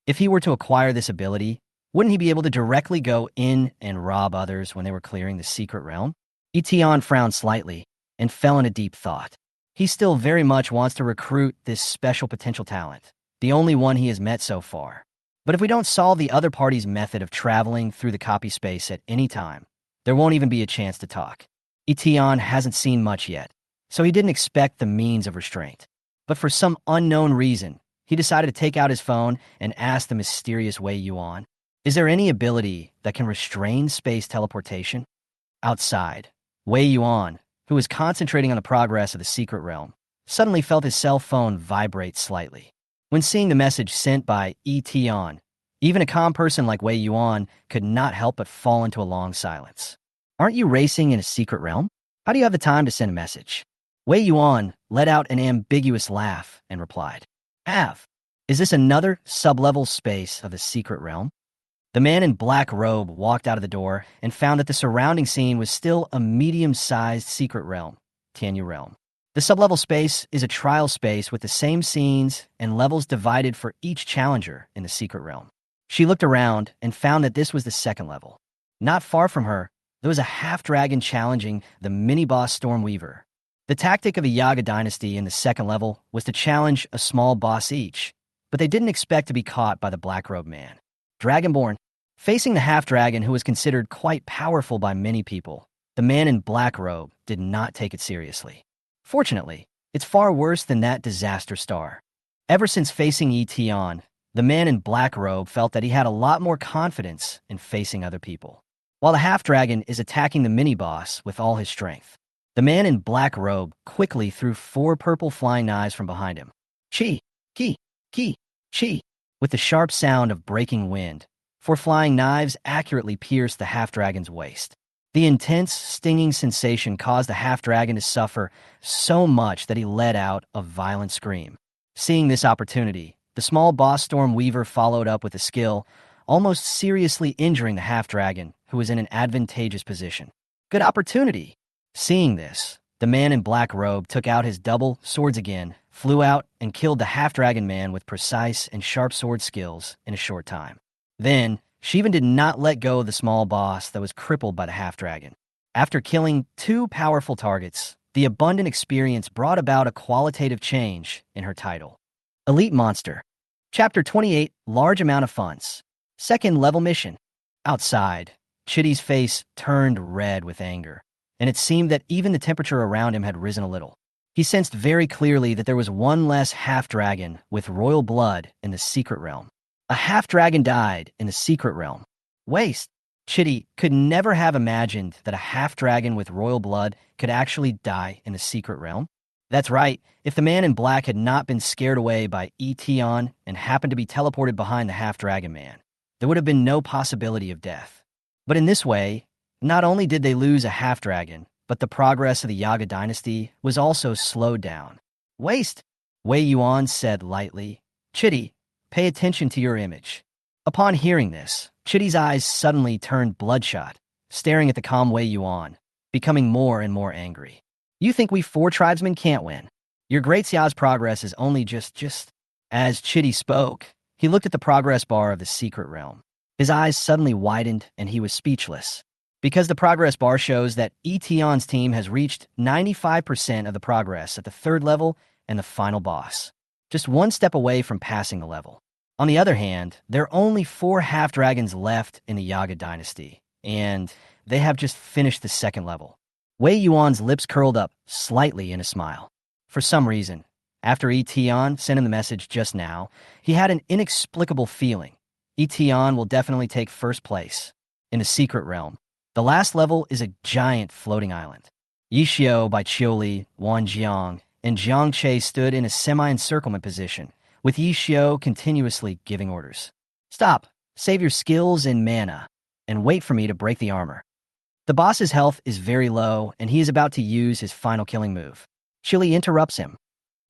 If he were to acquire this ability, wouldn't he be able to directly go in and rob others when they were clearing the secret realm? Yi Tian frowned slightly and fell in a deep thought. He still very much wants to recruit this special potential talent, the only one he has met so far. But if we don't solve the other party's method of traveling through the copy space at any time, there won't even be a chance to talk. Yi Tian hasn't seen much yet, so he didn't expect the means of restraint. But for some unknown reason, he decided to take out his phone and ask the mysterious Wei Yuan, is there any ability that can restrain space teleportation? Outside, Wei Yuan, who was concentrating on the progress of the secret realm, suddenly felt his cell phone vibrate slightly. When seeing the message sent by Yi Tian, even a calm person like Wei Yuan could not help but fall into a long silence. Aren't you racing in a secret realm? How do you have the time to send a message? Wei Yuan let out an ambiguous laugh and replied, Is this another sub-level space of the secret realm? The man in black robe walked out of the door and found that the surrounding scene was still a medium-sized secret realm, Tianyu realm. The sub-level space is a trial space with the same scenes and levels divided for each challenger in the secret realm. She looked around and found that this was the second level. Not far from her, there was a half-dragon challenging the mini-boss Stormweaver. The tactic of the Yaga dynasty in the second level was to challenge a small boss each, but they didn't expect to be caught by the black-robed man. Dragonborn. Facing the half-dragon who was considered quite powerful by many people, the man in black robe did not take it seriously. Fortunately, it's far worse than that disaster star. Ever since facing Yi Tian, the man in black robe felt that he had a lot more confidence in facing other people. While the half-dragon is attacking the mini-boss with all his strength, the man in black robe quickly threw 4 purple flying knives from behind him. Chi, ki, chi. With the sharp sound of breaking wind, 4 flying knives accurately pierced the half-dragon's waist. The intense, stinging sensation caused the half-dragon to suffer so much that he let out a violent scream. Seeing this opportunity, the small boss Storm Weaver followed up with a skill, almost seriously injuring the half-dragon, who was in an advantageous position. Good opportunity! Seeing this, the man in black robe took out his double swords again, flew out, and killed the half-dragon man with precise and sharp sword skills in a short time. Then, she even did not let go of the small boss that was crippled by the half-dragon. After killing 2 powerful targets, the abundant experience brought about a qualitative change in her title. Elite Monster. Chapter 28, Large Amount of Funds. Second level mission. Outside, Chitty's face turned red with anger, and it seemed that even the temperature around him had risen a little. He sensed very clearly that there was one less half-dragon with royal blood in the secret realm. A half-dragon died in the secret realm. Waste. Chitty could never have imagined that a half-dragon with royal blood could actually die in the secret realm. That's right, if the man in black had not been scared away by Yi Tian and happened to be teleported behind the half-dragon man, there would have been no possibility of death. But in this way, not only did they lose a half-dragon, but the progress of the Yaga dynasty was also slowed down. Waste, Wei Yuan said lightly. Chitty, pay attention to your image. Upon hearing this, Chitty's eyes suddenly turned bloodshot, staring at the calm Wei Yuan, becoming more and more angry. You think we 4 tribesmen can't win? Your great Xia's progress is only just... As Chitty spoke, he looked at the progress bar of the secret realm. His eyes suddenly widened and he was speechless. Because the progress bar shows that Yi Tian's team has reached 95% of the progress at the 3rd level and the final boss, just 1 step away from passing the level. On the other hand, there are only 4 half-dragons left in the Yaga dynasty, and they have just finished the 2nd level. Wei Yuan's lips curled up slightly in a smile. For some reason, after Yi Tian sent him the message just now, he had an inexplicable feeling. Yi Tian will definitely take 1st place. In the secret realm, the last level is a giant floating island. Yi Xiao by Qiuli, Wan Jang, and Jiang Che stood in a semi-encirclement position, with Yi Xiao continuously giving orders. Stop, save your skills and mana, and wait for me to break the armor. The boss's health is very low, and he is about to use his final killing move. Qiuli interrupts him.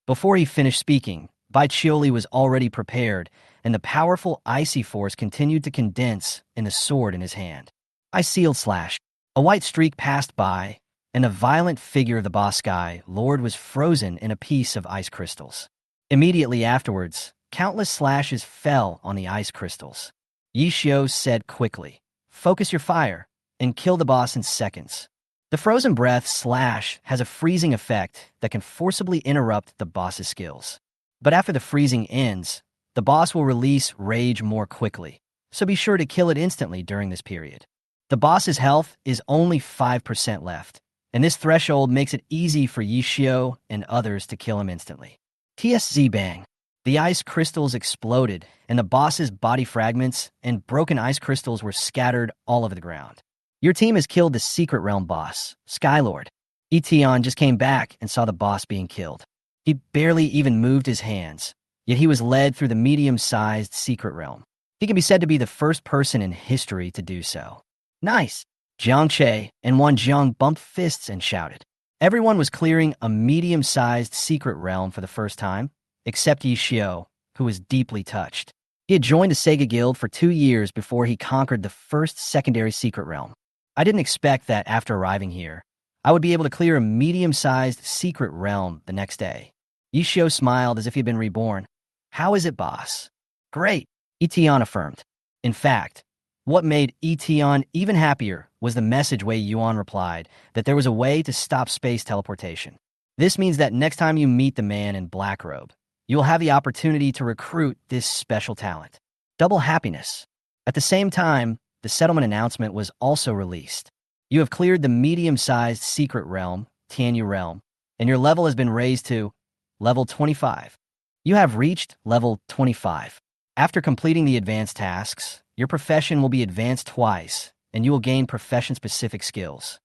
Before he finished speaking, Bai Qiuli was already prepared, and the powerful icy force continued to condense in the sword in his hand. Unsealed slash. A white streak passed by, and the violent figure of the boss Sky Lord was frozen in a piece of ice crystals. Immediately afterwards, countless slashes fell on the ice crystals. Yi Xiao said quickly, "Focus your fire, and kill the boss in seconds." The frozen breath slash has a freezing effect that can forcibly interrupt the boss's skills. But after the freezing ends, the boss will release rage more quickly, so be sure to kill it instantly during this period. The boss's health is only 5% left, and this threshold makes it easy for Yi Xiao and others to kill him instantly. TSZ bang. The ice crystals exploded, and the boss's body fragments and broken ice crystals were scattered all over the ground. Your team has killed the secret realm boss, Skylord. Yi Tian just came back and saw the boss being killed. He barely even moved his hands, yet he was led through the medium-sized secret realm. He can be said to be the first person in history to do so. Nice! Jiang Che and Wan Jang bumped fists and shouted. Everyone was clearing a medium-sized secret realm for the first time, except Yi Xiao, who was deeply touched. He had joined the Sega Guild for 2 years before he conquered the first secondary secret realm. I didn't expect that after arriving here, I would be able to clear a medium-sized secret realm the next day. Yi Xiao smiled as if he'd been reborn. How is it, boss? Great, Yi Tian affirmed. In fact, what made Yi Tian even happier was the message Wei Yuan replied that there was a way to stop space teleportation. This means that next time you meet the man in black robe, You will have the opportunity to recruit this special talent. Double happiness. At the same time, the settlement announcement was also released. You have cleared the medium-sized secret realm, Tianyu realm, and your level has been raised to level 25. You have reached level 25. After completing the advanced tasks, your profession will be advanced twice, and you will gain profession-specific skills.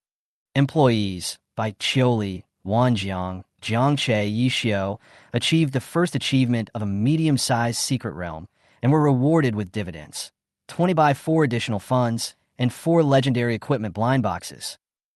Employees by Chioli, Wan Jang, Jiangche Yishio achieved the first achievement of a medium-sized secret realm and were rewarded with dividends, 20 by 4 additional funds, and 4 legendary equipment blind boxes.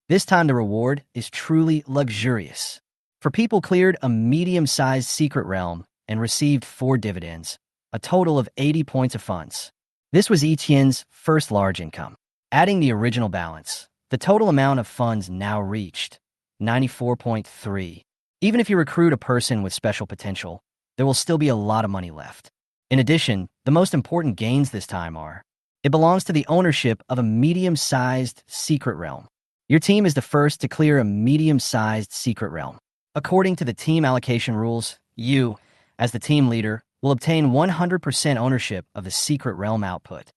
This time the reward is truly luxurious. For people cleared a medium-sized secret realm and received 4 dividends, a total of 80 points of funds. This was Yi Tian's first large income. Adding the original balance, the total amount of funds now reached 94.3. Even if you recruit a person with special potential, there will still be a lot of money left. In addition, the most important gains this time are, it belongs to the ownership of a medium-sized secret realm. Your team is the first to clear a medium-sized secret realm. According to the team allocation rules, you, as the team leader, will obtain 100% ownership of the secret realm output.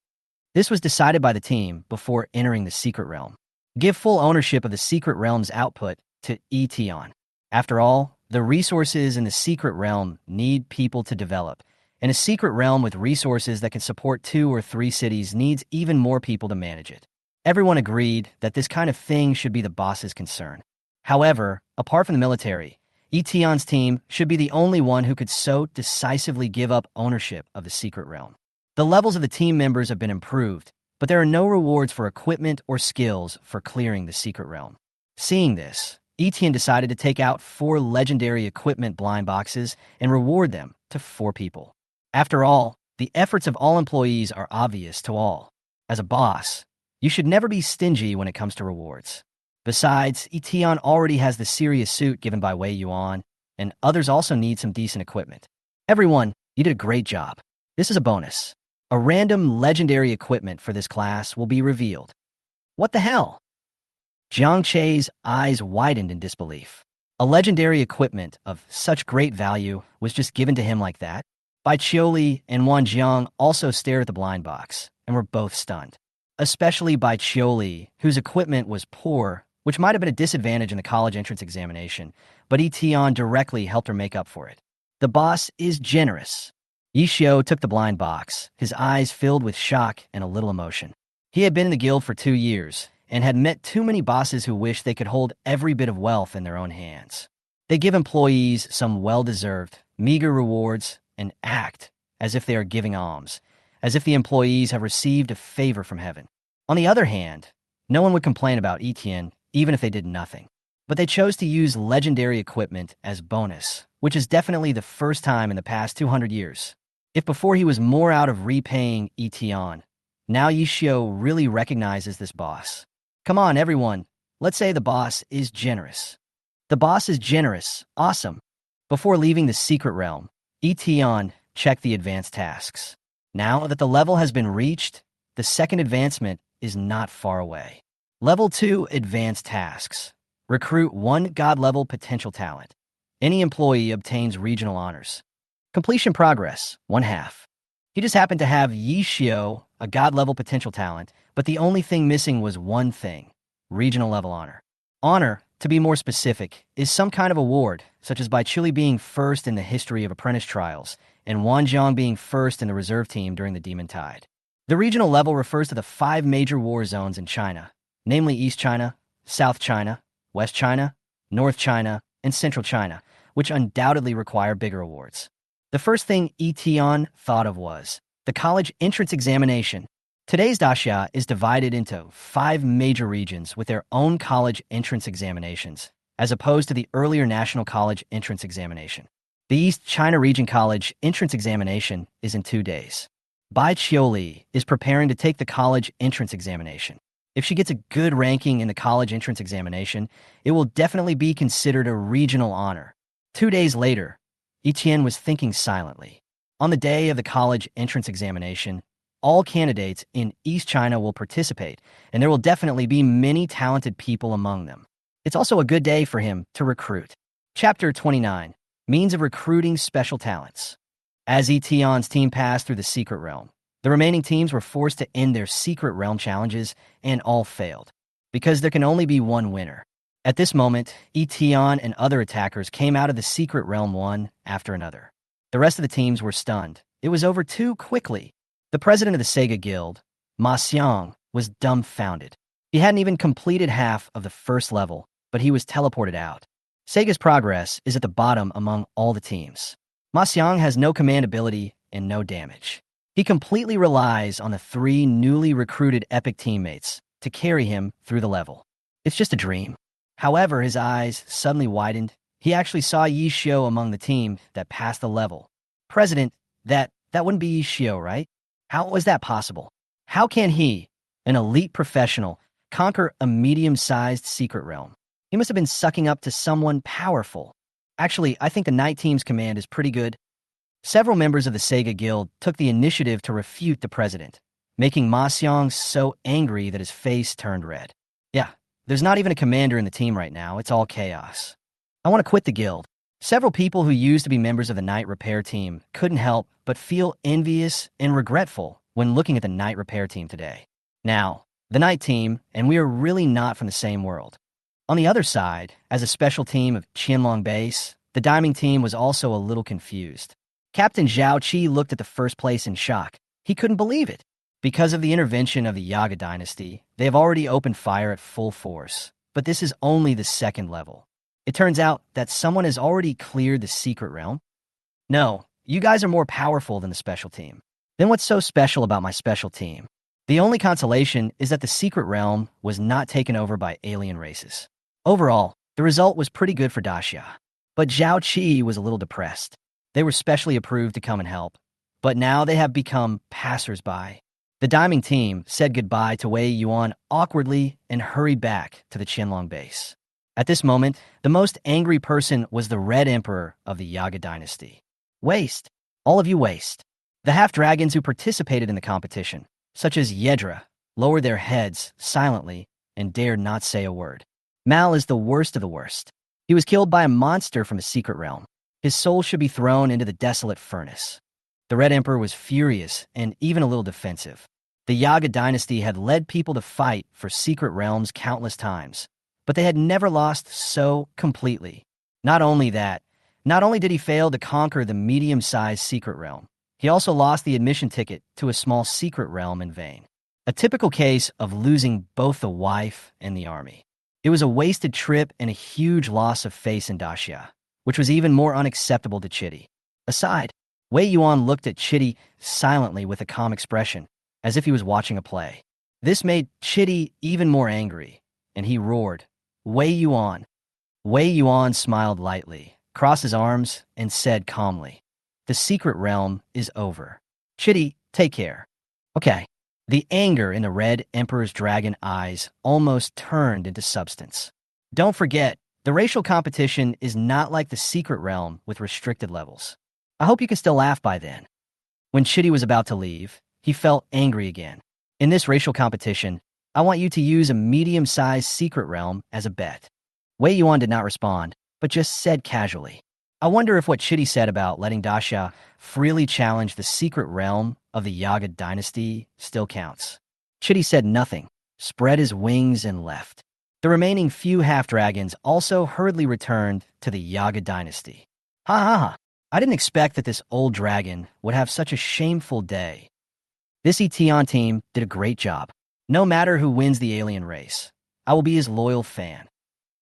This was decided by the team before entering the secret realm. Give full ownership of the secret realm's output to Yi Tian. After all, the resources in the secret realm need people to develop, and a secret realm with resources that can support 2 or 3 cities needs even more people to manage it. Everyone agreed that this kind of thing should be the boss's concern. However, apart from the military, Yi Tian's team should be the only one who could so decisively give up ownership of the secret realm. The levels of the team members have been improved, but there are no rewards for equipment or skills for clearing the secret realm. Seeing this, Yi Tian decided to take out 4 legendary equipment blind boxes and reward them to 4 people. After all, the efforts of all employees are obvious to all. As a boss, you should never be stingy when it comes to rewards. Besides, Yi Tian already has the serious suit given by Wei Yuan, and others also need some decent equipment. Everyone, you did a great job. This is a bonus. A random legendary equipment for this class will be revealed. What the hell? Jiang Che's eyes widened in disbelief. A legendary equipment of such great value was just given to him like that? Bai Qiuli and Wan Jang also stared at the blind box and were both stunned. Especially Bai Qiuli, whose equipment was poor, which might have been a disadvantage in the college entrance examination, but Yi Tian directly helped her make up for it. The boss is generous. Yi Xiu took the blind box, his eyes filled with shock and a little emotion. He had been in the guild for 2 years and had met too many bosses who wished they could hold every bit of wealth in their own hands. They give employees some well-deserved, meager rewards and act as if they are giving alms, as if the employees have received a favor from heaven. On the other hand, no one would complain about Yi Tian even if they did nothing. But they chose to use legendary equipment as bonus, which is definitely the first time in the past 200 years. If before he was more out of repaying Yi Tian, now Yi Xiu really recognizes this boss. Come on, everyone, let's say the boss is generous. The boss is generous, awesome. Before leaving the secret realm, Yi Tian checked the advanced tasks. Now that the level has been reached, the second advancement is not far away. Level 2 Advanced Tasks. Recruit 1 God-level potential talent. Any employee obtains regional honors. Completion progress, 1/2. He just happened to have Yi Xiu, a God-level potential talent, but the only thing missing was one thing, regional level honor. Honor, to be more specific, is some kind of award, such as Bai Qiuli being first in the history of apprentice trials, and Wan Jang being first in the reserve team during the Demon Tide. The regional level refers to the 5 major war zones in China, namely East China, South China, West China, North China, and Central China, which undoubtedly require bigger awards. The first thing Yi Tian thought of was the college entrance examination. Today's daxia is divided into 5 major regions with their own college entrance examinations, as opposed to the earlier National College entrance examination. The East China Region College entrance examination is in 2 days. Bai Qiuli is preparing to take the college entrance examination. If she gets a good ranking in the college entrance examination, it will definitely be considered a regional honor. 2 days later, Yi Tian was thinking silently. On the day of the college entrance examination, all candidates in East China will participate, and there will definitely be many talented people among them. It's also a good day for him to recruit. Chapter 29. means of recruiting special talents. As Eton's team passed through the secret realm, the remaining teams were forced to end their secret realm challenges, and all failed, because there can only be one winner. At this moment, Eton and other attackers came out of the secret realm one after another. The rest of the teams were stunned. It was over too quickly. The president of the Sega Guild, Ma Xiang, was dumbfounded. He hadn't even completed half of the first level, but he was teleported out. Sega's progress is at the bottom among all the teams. Ma Xiang has no command ability and no damage. He completely relies on the 3 newly recruited epic teammates to carry him through the level. It's just a dream. However, his eyes suddenly widened. He actually saw Yi Xiu among the team that passed the level. President, that wouldn't be Yi Xiu, right? How was that possible? How can he, an elite professional, conquer a medium-sized secret realm? He must have been sucking up to someone powerful. Actually, I think the night team's command is pretty good. Several members of the Sega Guild took the initiative to refute the president, making Ma Xiang so angry that his face turned red. Yeah, there's not even a commander in the team right now. It's all chaos. I want to quit the guild. Several people who used to be members of the night repair team couldn't help but feel envious and regretful when looking at the night repair team today. Now, the night team, and we are really not from the same world. On the other side, as a special team of Qianlong base, the Diamond team was also a little confused. Captain Zhao Qi looked at the first place in shock. He couldn't believe it. Because of the intervention of the Yaga dynasty, they have already opened fire at full force. But this is only the second level. It turns out that someone has already cleared the secret realm. No, you guys are more powerful than the special team. Then what's so special about my special team? The only consolation is that the secret realm was not taken over by alien races. Overall, the result was pretty good for Daxia. But Zhao Qi was a little depressed. They were specially approved to come and help, but now they have become passers-by. The Diamond team said goodbye to Wei Yuan awkwardly and hurried back to the Qianlong base. At this moment, the most angry person was the Red Emperor of the Yaga dynasty. Waste. All of you waste. The half-dragons who participated in the competition, such as Yedra, lowered their heads silently and dared not say a word. Mal is the worst of the worst. He was killed by a monster from a secret realm. His soul should be thrown into the desolate furnace. The Red Emperor was furious and even a little defensive. The Yaga dynasty had led people to fight for secret realms countless times, but they had never lost so completely. Not only did he fail to conquer the medium-sized secret realm, he also lost the admission ticket to a small secret realm in vain. A typical case of losing both the wife and the army. It was a wasted trip and a huge loss of face in Daxia, which was even more unacceptable to Chitty. Aside, Wei Yuan looked at Chitty silently with a calm expression, as if he was watching a play. This made Chitty even more angry, and he roared, "Wei Yuan!" Wei Yuan smiled lightly, crossed his arms, and said calmly, "The secret realm is over. Chitty, take care." Okay. The anger in the Red Emperor's dragon eyes almost turned into substance. Don't forget, the racial competition is not like the secret realm with restricted levels. I hope you can still laugh by then. When Chitty was about to leave, he felt angry again. In this racial competition, I want you to use a medium-sized secret realm as a bet. Wei Yuan did not respond, but just said casually, I wonder if what Chitty said about letting Daxia freely challenge the secret realm of the Yaga dynasty still counts. Chitty said nothing, spread his wings and left. The remaining few half-dragons also hurriedly returned to the Yaga dynasty. Ha ha ha! I didn't expect that this old dragon would have such a shameful day. This Eton team did a great job. No matter who wins the alien race, I will be his loyal fan.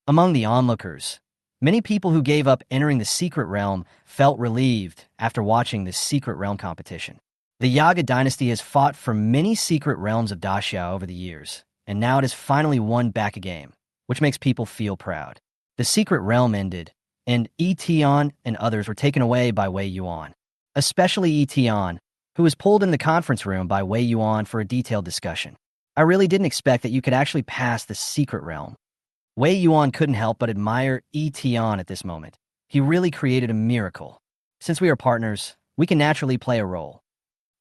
Among the onlookers, many people who gave up entering the secret realm felt relieved after watching this secret realm competition. The Yaga dynasty has fought for many secret realms of Daxia over the years, and now it has finally won back a game, which makes people feel proud. The secret realm ended, and Eton and others were taken away by Wei Yuan, especially Eton, who was pulled in the conference room by Wei Yuan for a detailed discussion. I really didn't expect that you could actually pass the secret realm. Wei Yuan couldn't help but admire Eton at this moment. He really created a miracle. Since we are partners, we can naturally play a role.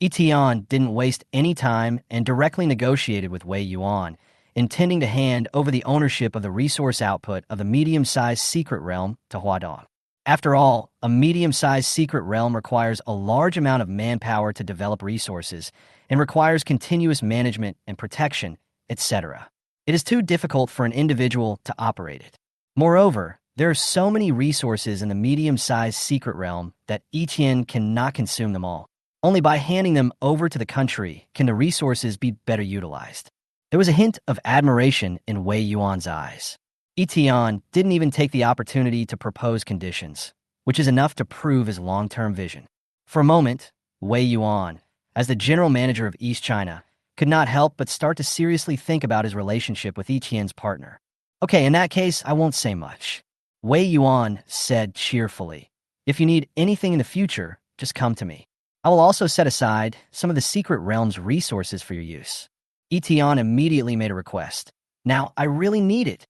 Eton didn't waste any time and directly negotiated with Wei Yuan, intending to hand over the ownership of the resource output of the medium-sized secret realm to Huadong. After all, a medium-sized secret realm requires a large amount of manpower to develop resources and requires continuous management and protection, etc. It is too difficult for an individual to operate it. Moreover, there are so many resources in the medium-sized secret realm that Yi Tian cannot consume them all. Only by handing them over to the country can the resources be better utilized. There was a hint of admiration in Wei Yuan's eyes. Yi Tian didn't even take the opportunity to propose conditions, which is enough to prove his long-term vision. For a moment, Wei Yuan, as the general manager of East China, could not help but start to seriously think about his relationship with Yi Tian's partner. Okay, in that case, I won't say much. Wei Yuan said cheerfully, if you need anything in the future, just come to me. I will also set aside some of the secret realm's resources for your use. Yi Tian immediately made a request. Now, I really need it.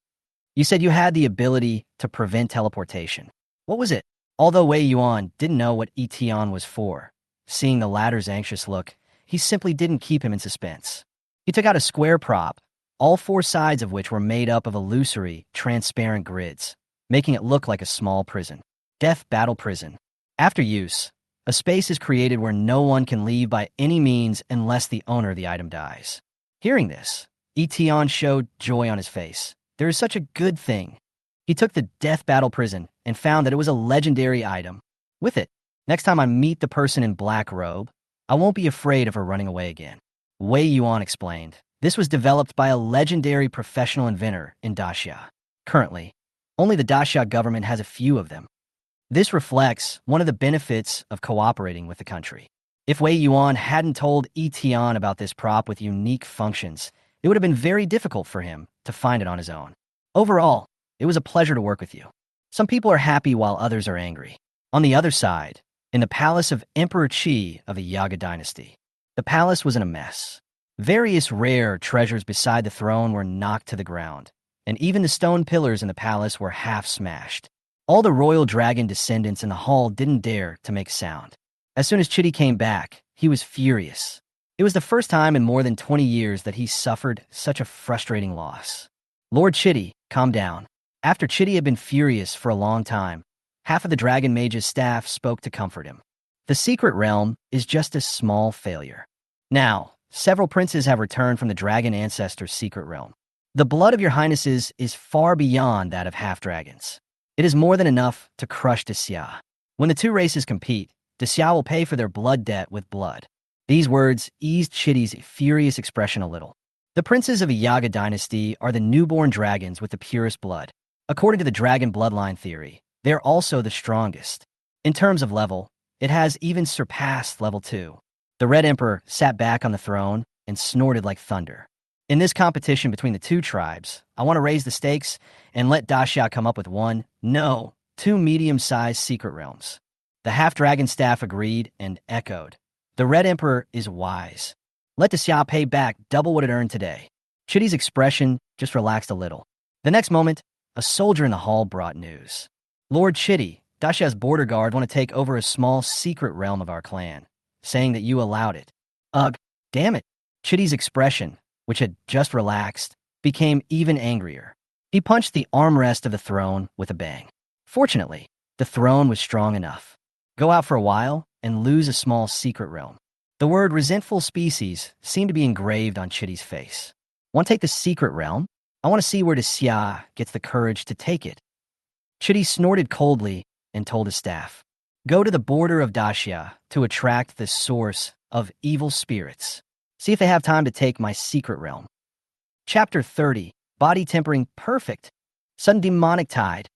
You said you had the ability to prevent teleportation. What was it? Although Wei Yuan didn't know what Yi Tian was for, seeing the latter's anxious look, he simply didn't keep him in suspense. He took out a square prop, all four sides of which were made up of illusory, transparent grids, making it look like a small prison. Death Battle Prison. After use, a space is created where no one can leave by any means unless the owner of the item dies. Hearing this, Yi Tian showed joy on his face. There is such a good thing. He took the Death Battle Prison and found that it was a legendary item. With it, next time I meet the person in black robe, I won't be afraid of her running away again. Wei Yuan explained. This was developed by a legendary professional inventor in Daxia. Currently, only the Daxia government has a few of them. This reflects one of the benefits of cooperating with the country. If Wei Yuan hadn't told Yi Tian about this prop with unique functions, it would have been very difficult for him to find it on his own. Overall, it was a pleasure to work with you. Some people are happy while others are angry. On the other side, in the palace of Emperor Qi of the Yaga dynasty, the palace was in a mess. Various rare treasures beside the throne were knocked to the ground, and even the stone pillars in the palace were half smashed. All the royal dragon descendants in the hall didn't dare to make a sound. As soon as Chitty came back, he was furious. It was the first time in more than 20 years that he suffered such a frustrating loss. Lord Chitty, calm down. After Chitty had been furious for a long time, half of the Dragon Mage's staff spoke to comfort him. The secret realm is just a small failure. Now, several princes have returned from the Dragon Ancestor's secret realm. The blood of your highnesses is far beyond that of half-dragons. It is more than enough to crush Daxia. When the two races compete, Daxia will pay for their blood debt with blood. These words eased Chitty's furious expression a little. The princes of the Yaga dynasty are the newborn dragons with the purest blood. According to the dragon bloodline theory, they are also the strongest. In terms of level, it has even surpassed level 2. The Red Emperor sat back on the throne and snorted like thunder. In this competition between the two tribes, I want to raise the stakes and let Daxia come up with two medium-sized secret realms. The half-dragon staff agreed and echoed. The Red Emperor is wise. Let Daxia pay back double what it earned today. Chitty's expression just relaxed a little. The next moment, a soldier in the hall brought news. Lord Chitty, Daxia's border guard want to take over a small secret realm of our clan, saying that you allowed it. Ugh, damn it. Chitty's expression, which had just relaxed, became even angrier. He punched the armrest of the throne with a bang. Fortunately, the throne was strong enough. Go out for a while and lose a small secret realm. The word resentful species seemed to be engraved on Chitty's face. Want to take the secret realm? I want to see where Daxia gets the courage to take it. Chitty snorted coldly and told his staff, go to the border of Daxia to attract the source of evil spirits. See if they have time to take my secret realm. Chapter 30. Body tempering perfect. Sudden demonic tide.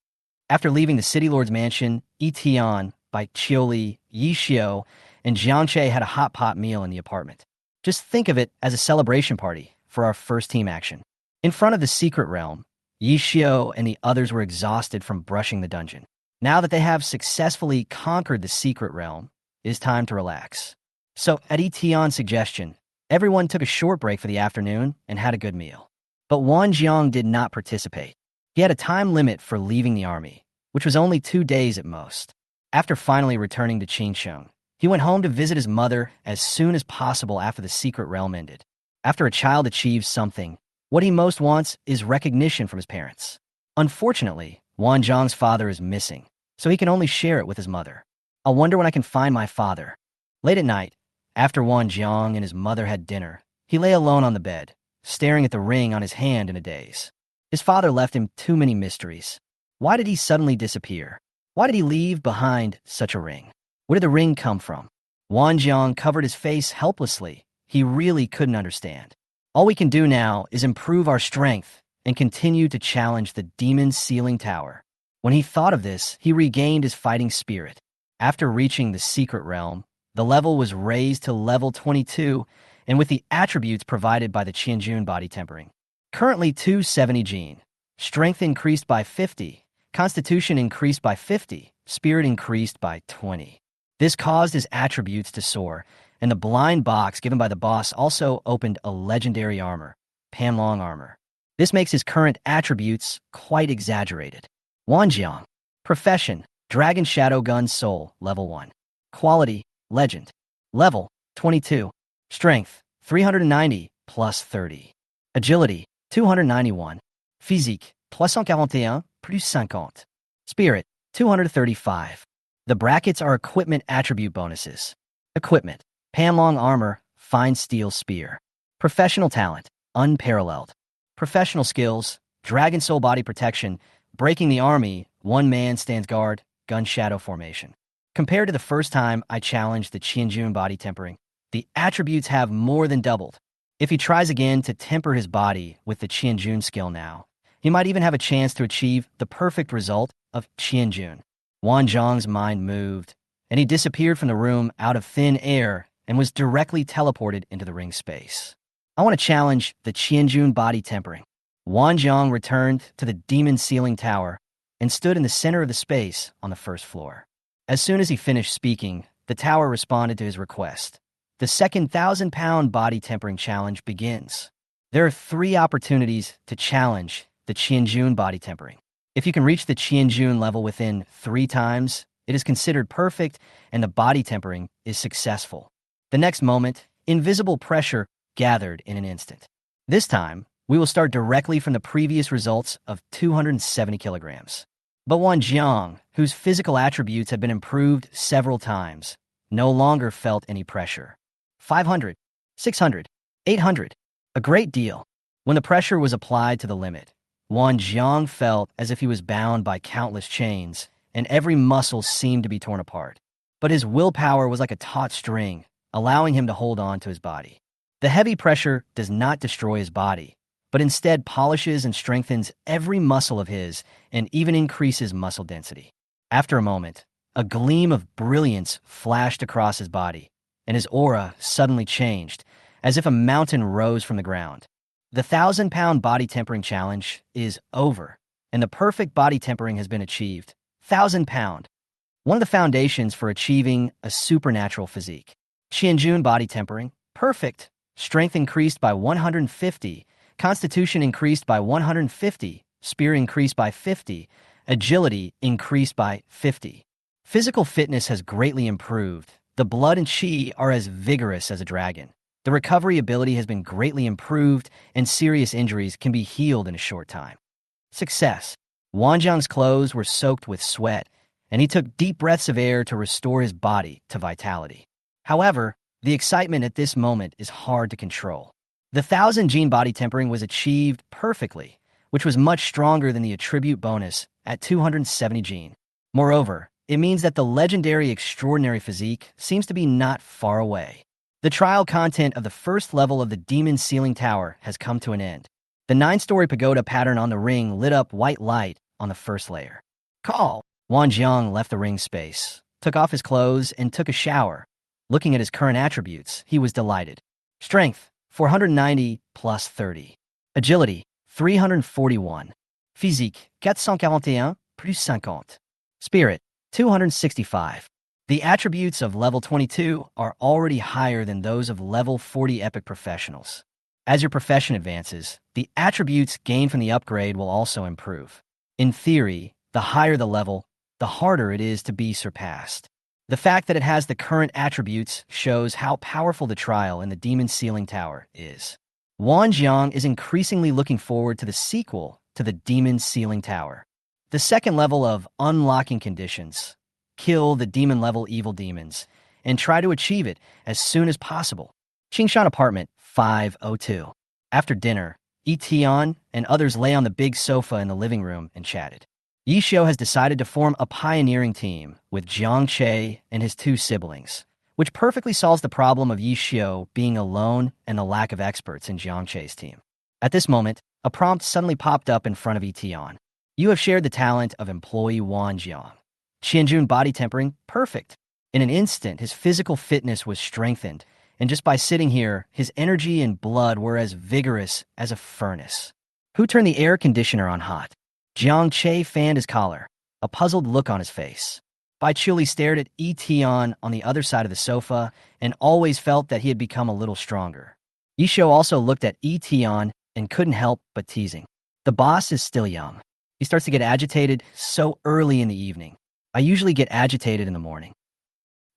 After leaving the city lord's mansion, Yi Tian, by Chioli, Yi Xiao, and Jiangche had a hot pot meal in the apartment. Just think of it as a celebration party for our first team action. In front of the secret realm, Yi Xiao and the others were exhausted from brushing the dungeon. Now that they have successfully conquered the secret realm, it is time to relax. So, at Yi Tian's suggestion, everyone took a short break for the afternoon and had a good meal. But Wan Jang did not participate. He had a time limit for leaving the army, which was only 2 days at most. After finally returning to Qingsheng, he went home to visit his mother as soon as possible after the secret realm ended. After a child achieves something, what he most wants is recognition from his parents. Unfortunately, Wan Zhang's father is missing. so he can only share it with his mother. I'll wonder when I can find my father. Late at night, after Wan Jang and his mother had dinner, he lay alone on the bed, staring at the ring on his hand in a daze. His father left him too many mysteries. Why did he suddenly disappear? Why did he leave behind such a ring? Where did the ring come from? Wan Jang covered his face helplessly. He really couldn't understand. All we can do now is improve our strength and continue to challenge the demon's ceiling tower. When he thought of this, he regained his fighting spirit. After reaching the secret realm, the level was raised to level 22, and with the attributes provided by the Qianjun body tempering. Currently 270 gene. Strength increased by 50, constitution increased by 50, spirit increased by 20. This caused his attributes to soar, and the blind box given by the boss also opened a legendary armor, Panlong armor. This makes his current attributes quite exaggerated. Wan Jang. Profession, Dragon Shadow Gun Soul, level 1. Quality, Legend. Level, 22. Strength, 390, plus 30. Agility, 291. Physique, 341, plus 50. Spirit, 235. The brackets are equipment attribute bonuses. Equipment, Panlong Armor, Fine Steel Spear. Professional talent, unparalleled. Professional skills, Dragon Soul Body Protection, Breaking the Army, One Man Stands Guard, Gun Shadow Formation. Compared to the first time I challenged the Qianjun body tempering, the attributes have more than doubled. If he tries again to temper his body with the Qianjun skill now, he might even have a chance to achieve the perfect result of Qianjun. Wan Zhang's mind moved, and he disappeared from the room out of thin air and was directly teleported into the ring space. I want to challenge the Qianjun body tempering. Wan Jang returned to the demon ceiling tower and stood in the center of the space on the first floor. As soon as he finished speaking, the tower responded to his request. The second 1,000-pound body tempering challenge begins. There are 3 opportunities to challenge the Qianjun body tempering. If you can reach the Qianjun level within 3 times, it is considered perfect and the body tempering is successful. The next moment, invisible pressure gathered in an instant. This time, we will start directly from the previous results of 270 kilograms. But Wan Jiang, whose physical attributes had been improved several times, no longer felt any pressure. 500, 600, 800, a great deal. When the pressure was applied to the limit, Wan Jiang felt as if he was bound by countless chains, and every muscle seemed to be torn apart. But his willpower was like a taut string, allowing him to hold on to his body. The heavy pressure does not destroy his body, but instead polishes and strengthens every muscle of his and even increases muscle density. After a moment, a gleam of brilliance flashed across his body, and his aura suddenly changed, as if a mountain rose from the ground. The 1,000-pound body tempering challenge is over, and the perfect body tempering has been achieved. 1,000-pound. One of the foundations for achieving a supernatural physique. Qianjun body tempering, perfect. Strength increased by 150, constitution increased by 150, spear increased by 50, agility increased by 50. Physical fitness has greatly improved. The blood and qi are as vigorous as a dragon. The recovery ability has been greatly improved, and serious injuries can be healed in a short time. Success. Wan Zhang's clothes were soaked with sweat, and he took deep breaths of air to restore his body to vitality. However, the excitement at this moment is hard to control. The 1,000-gene body tempering was achieved perfectly, which was much stronger than the attribute bonus at 270 gene. Moreover, it means that the legendary extraordinary physique seems to be not far away. The trial content of the first level of the Demon Ceiling Tower has come to an end. The 9-story pagoda pattern on the ring lit up white light on the first layer. Call! Wan Jiang left the ring space, took off his clothes, and took a shower. Looking at his current attributes, he was delighted. Strength, 490 plus 30. Agility, 341. Physique, 441 plus 50. Spirit, 265. The attributes of level 22 are already higher than those of level 40 epic professionals. As your profession advances, the attributes gained from the upgrade will also improve. In theory, the higher the level, the harder it is to be surpassed. The fact that it has the current attributes shows how powerful the trial in the Demon Ceiling Tower is. Wan Jiang is increasingly looking forward to the sequel to the Demon Ceiling Tower. The second level of unlocking conditions. Kill the demon level evil demons and try to achieve it as soon as possible. Qingshan Apartment 502. After dinner, Yi Tian and others lay on the big sofa in the living room and chatted. Yi Xiu has decided to form a pioneering team with Jiang Che and his two siblings, which perfectly solves the problem of Yi Xiu being alone and the lack of experts in Jiang Che's team. At this moment, a prompt suddenly popped up in front of Yi Tian. You have shared the talent of employee Wan Jang. Qianjun body tempering, perfect. In an instant, his physical fitness was strengthened, and just by sitting here, his energy and blood were as vigorous as a furnace. Who turned the air conditioner on hot? Jiang Che fanned his collar, a puzzled look on his face. Bai Chuli stared at Yi Tian on the other side of the sofa and always felt that he had become a little stronger. Yi Xiu also looked at Yi Tian and couldn't help but teasing. The boss is still young. He starts to get agitated so early in the evening. I usually get agitated in the morning.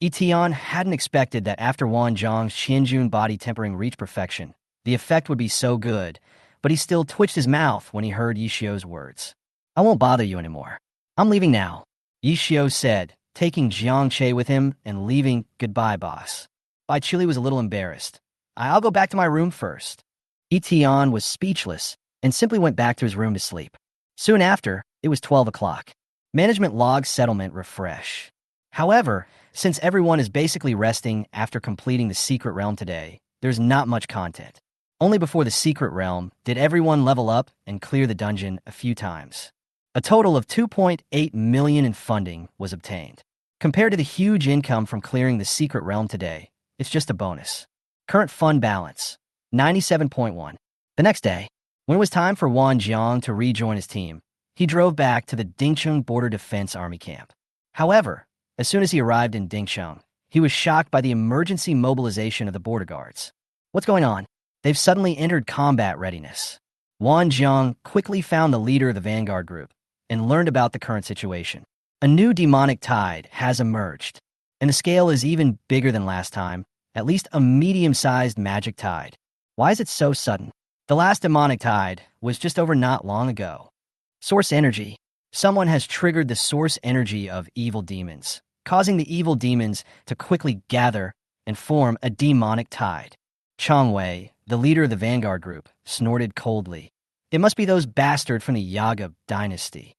Yi Tian hadn't expected that after Wan Zhang's Qianjun body tempering reached perfection, the effect would be so good, but he still twitched his mouth when he heard Yi Xiu's words. I won't bother you anymore. I'm leaving now, Yi Xiu said, taking Jiang Che with him and leaving. Goodbye, boss. Bai Chili was a little embarrassed. I'll go back to my room first. Yi Tian was speechless and simply went back to his room to sleep. Soon after, it was 12 o'clock. Management log settlement refresh. However, since everyone is basically resting after completing the secret realm today, there's not much content. Only before the secret realm did everyone level up and clear the dungeon a few times. A total of 2.8 million in funding was obtained. Compared to the huge income from clearing the secret realm today, it's just a bonus. Current fund balance, 97.1. The next day, when it was time for Wan Jiang to rejoin his team, he drove back to the Dingcheng Border Defense Army camp. However, as soon as he arrived in Dingcheng, he was shocked by the emergency mobilization of the border guards. What's going on? They've suddenly entered combat readiness. Wan Jiang quickly found the leader of the vanguard group and learned about the current situation. A new demonic tide has emerged, and the scale is even bigger than last time, at least a medium-sized magic tide. Why is it so sudden? The last demonic tide was just over not long ago. Source energy. Someone has triggered the source energy of evil demons, causing the evil demons to quickly gather and form a demonic tide. Chang Wei, the leader of the vanguard group, snorted coldly. It must be those bastards from the Yaga dynasty.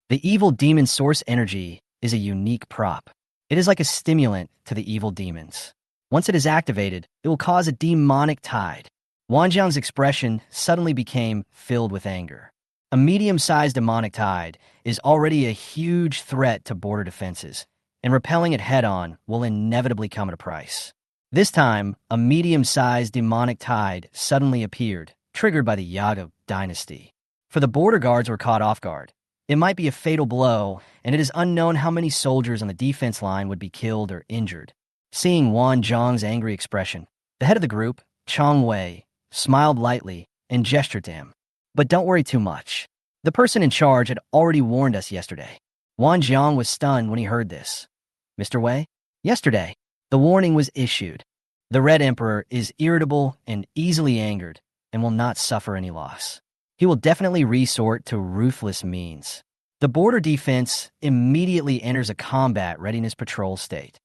The evil demon source energy is a unique prop. It is like a stimulant to the evil demons. Once it is activated, it will cause a demonic tide. Wan Jiang's expression suddenly became filled with anger. A medium-sized demonic tide is already a huge threat to border defenses, and repelling it head-on will inevitably come at a price. This time, a medium-sized demonic tide suddenly appeared, triggered by the Yaga dynasty. For the border guards were caught off guard. It might be a fatal blow, and it is unknown how many soldiers on the defense line would be killed or injured. Seeing Wan Zhang's angry expression, the head of the group, Chang Wei, smiled lightly and gestured to him. But don't worry too much. The person in charge had already warned us yesterday. Wan Zhang was stunned when he heard this. Mr. Wei? Yesterday, the warning was issued. The Red Emperor is irritable and easily angered and will not suffer any loss. He will definitely resort to ruthless means. The border defense immediately enters a combat readiness patrol state.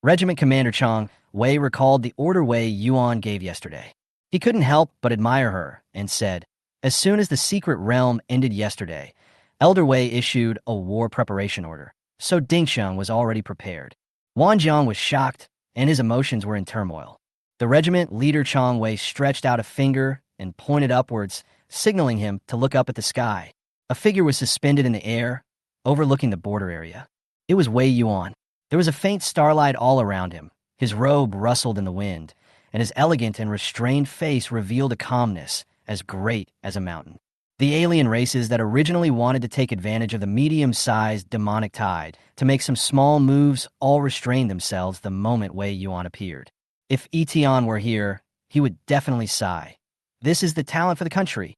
Regiment Commander Chang Wei recalled the order Wei Yuan gave yesterday. He couldn't help but admire her and said, as soon as the secret realm ended yesterday, Elder Wei issued a war preparation order, so Dingcheng was already prepared. Wan Jiang was shocked, and his emotions were in turmoil. The regiment leader Chang Wei stretched out a finger and pointed upwards, signaling him to look up at the sky. A figure was suspended in the air, overlooking the border area. It was Wei Yuan. There was a faint starlight all around him. His robe rustled in the wind, and his elegant and restrained face revealed a calmness as great as a mountain. The alien races that originally wanted to take advantage of the medium-sized demonic tide to make some small moves all restrained themselves the moment Wei Yuan appeared. If Yi Tian were here, he would definitely sigh. This is the talent for the country.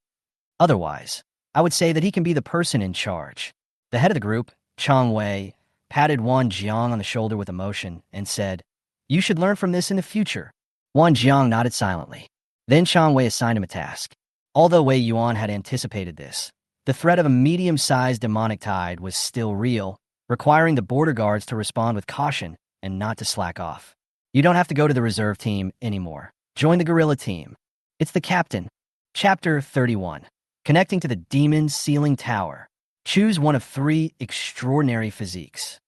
Otherwise, I would say that he can be the person in charge. The head of the group, Chang Wei, patted Wan Jiang on the shoulder with emotion and said, you should learn from this in the future. Wan Jiang nodded silently. Then Chang Wei assigned him a task. Although Wei Yuan had anticipated this, The threat of a medium-sized demonic tide was still real, requiring the border guards to respond with caution and not to slack off. You don't have to go to the reserve team anymore. Join the guerrilla team. It's the captain. Chapter 31. Connecting to the Demon Sealing Tower. Choose one of 3 extraordinary physiques.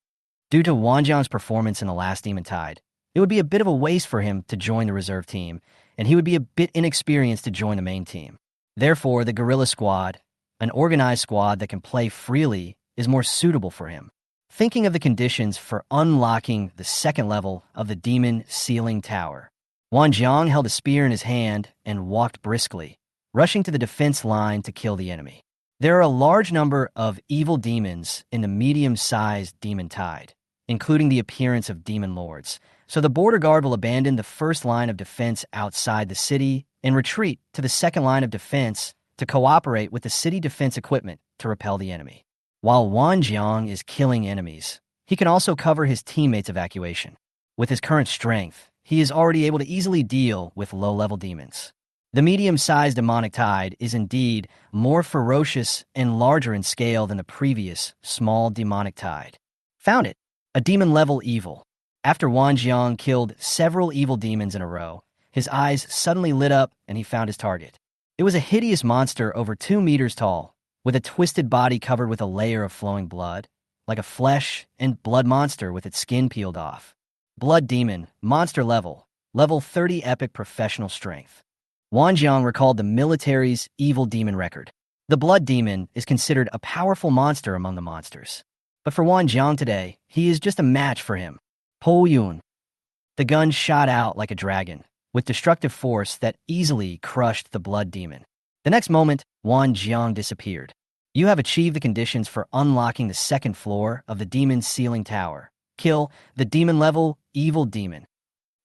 Due to Wan Jang's performance in the last Demon Tide, it would be a bit of a waste for him to join the reserve team, and he would be a bit inexperienced to join the main team. Therefore, the guerrilla squad, an organized squad that can play freely, is more suitable for him. Thinking of the conditions for unlocking the 2nd level of the Demon Sealing Tower, Wan Jang held a spear in his hand and walked briskly, rushing to the defense line to kill the enemy. There are a large number of evil demons in the medium-sized Demon Tide, including the appearance of demon lords, so the border guard will abandon the first line of defense outside the city and retreat to the second line of defense to cooperate with the city defense equipment to repel the enemy. While Wan Jang is killing enemies, he can also cover his teammates' evacuation. With his current strength, he is already able to easily deal with low-level demons. The medium-sized demonic tide is indeed more ferocious and larger in scale than the previous small demonic tide. Found it. A demon-level evil. After Wan Jang killed several evil demons in a row, his eyes suddenly lit up and he found his target. It was a hideous monster over 2 meters tall, with a twisted body covered with a layer of flowing blood, like a flesh and blood monster with its skin peeled off. Blood demon, monster level, level 30 epic professional strength. Wan Jang recalled the military's evil demon record. The blood demon is considered a powerful monster among the monsters. But for Wan Jang today, he is just a match for him. Po Yun. The gun shot out like a dragon, with destructive force that easily crushed the blood demon. The next moment, Wan Jang disappeared. You have achieved the conditions for unlocking the 2nd floor of the Demon Sealing Tower. Kill the demon-level evil demon.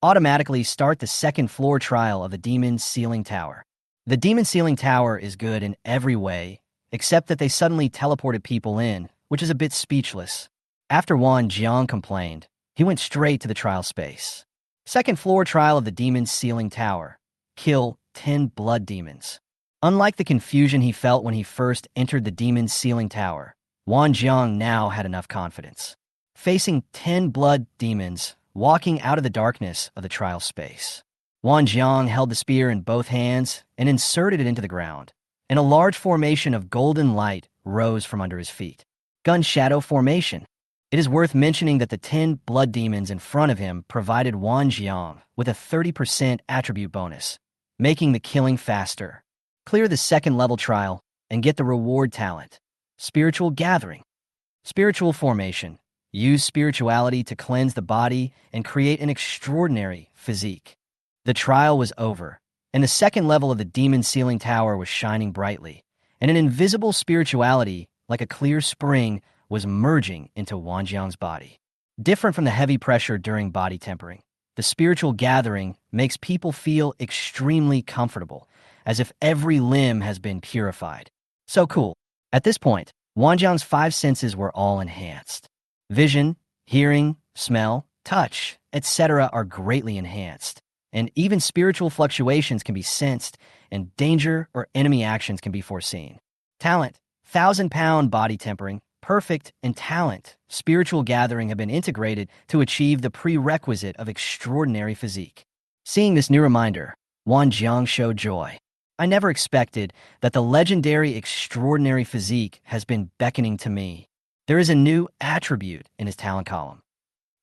Automatically start the 2nd floor trial of the Demon Sealing Tower. The Demon Sealing Tower is good in every way, except that they suddenly teleported people in, which is a bit speechless. After Wan Jang complained, he went straight to the trial space. 2nd floor trial of the Demon Sealing Tower. Kill 10 blood demons. Unlike the confusion he felt when he first entered the Demon Sealing Tower, Wan Jang now had enough confidence. Facing 10 blood demons, walking out of the darkness of the trial space, Wan Jang held the spear in both hands and inserted it into the ground, and a large formation of golden light rose from under his feet. Gun shadow formation. It is worth mentioning that the 10 blood demons in front of him provided Wan Jang with a 30% attribute bonus, making the killing faster. Clear the 2nd level trial and get the reward talent. Spiritual gathering. Spiritual formation. Use spirituality to cleanse the body and create an extraordinary physique. The trial was over, and the 2nd level of the Demon Sealing Tower was shining brightly, and an invisible spirituality, like a clear spring, was merging into Wan Jang's body. Different from the heavy pressure during body tempering, the spiritual gathering makes people feel extremely comfortable, as if every limb has been purified. So cool. At this point, Wan Jang's 5 senses were all enhanced. Vision, hearing, smell, touch, etc. are greatly enhanced, and even spiritual fluctuations can be sensed, and danger or enemy actions can be foreseen. Talent, 1,000-pound body tempering, perfect, and talent, spiritual gathering have been integrated to achieve the prerequisite of extraordinary physique. Seeing this new reminder, Wan Jang showed joy. I never expected that the legendary extraordinary physique has been beckoning to me. There is a new attribute in his talent column.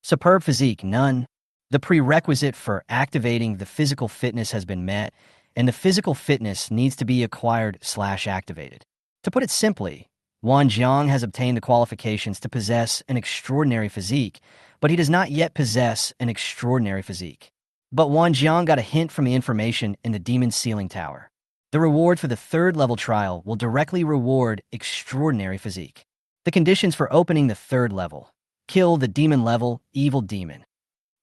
Superb physique, none. The prerequisite for activating the physical fitness has been met, and the physical fitness needs to be acquired/activated. To put it simply, Wan Jang has obtained the qualifications to possess an extraordinary physique, but he does not yet possess an extraordinary physique. But Wan Jang got a hint from the information in the Demon Sealing Tower. The reward for the 3rd level trial will directly reward extraordinary physique. The conditions for opening the 3rd level. Kill the demon-level evil demon.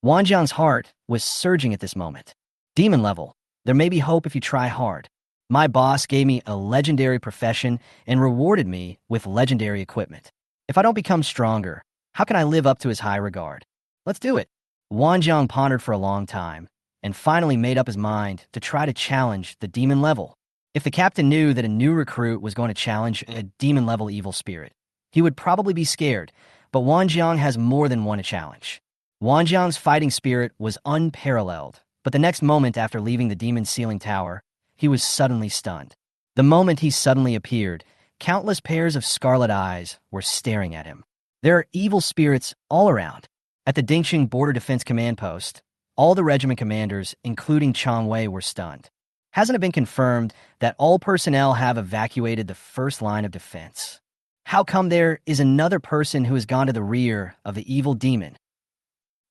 Wan Jang's heart was surging at this moment. Demon level. There may be hope if you try hard. My boss gave me a legendary profession and rewarded me with legendary equipment. If I don't become stronger, how can I live up to his high regard? Let's do it. Wan Jang pondered for a long time and finally made up his mind to try to challenge the demon level. If the captain knew that a new recruit was going to challenge a demon-level evil spirit, he would probably be scared, but Wan Jang has more than one challenge. Wan Jang's fighting spirit was unparalleled, but the next moment after leaving the demon sealing tower, he was suddenly stunned. The moment he suddenly appeared, countless pairs of scarlet eyes were staring at him. There are evil spirits all around. At the Dingxing Border Defense Command Post, all the regiment commanders, including Chang Wei, were stunned. Hasn't it been confirmed that all personnel have evacuated the first line of defense? How come there is another person who has gone to the rear of the evil demon?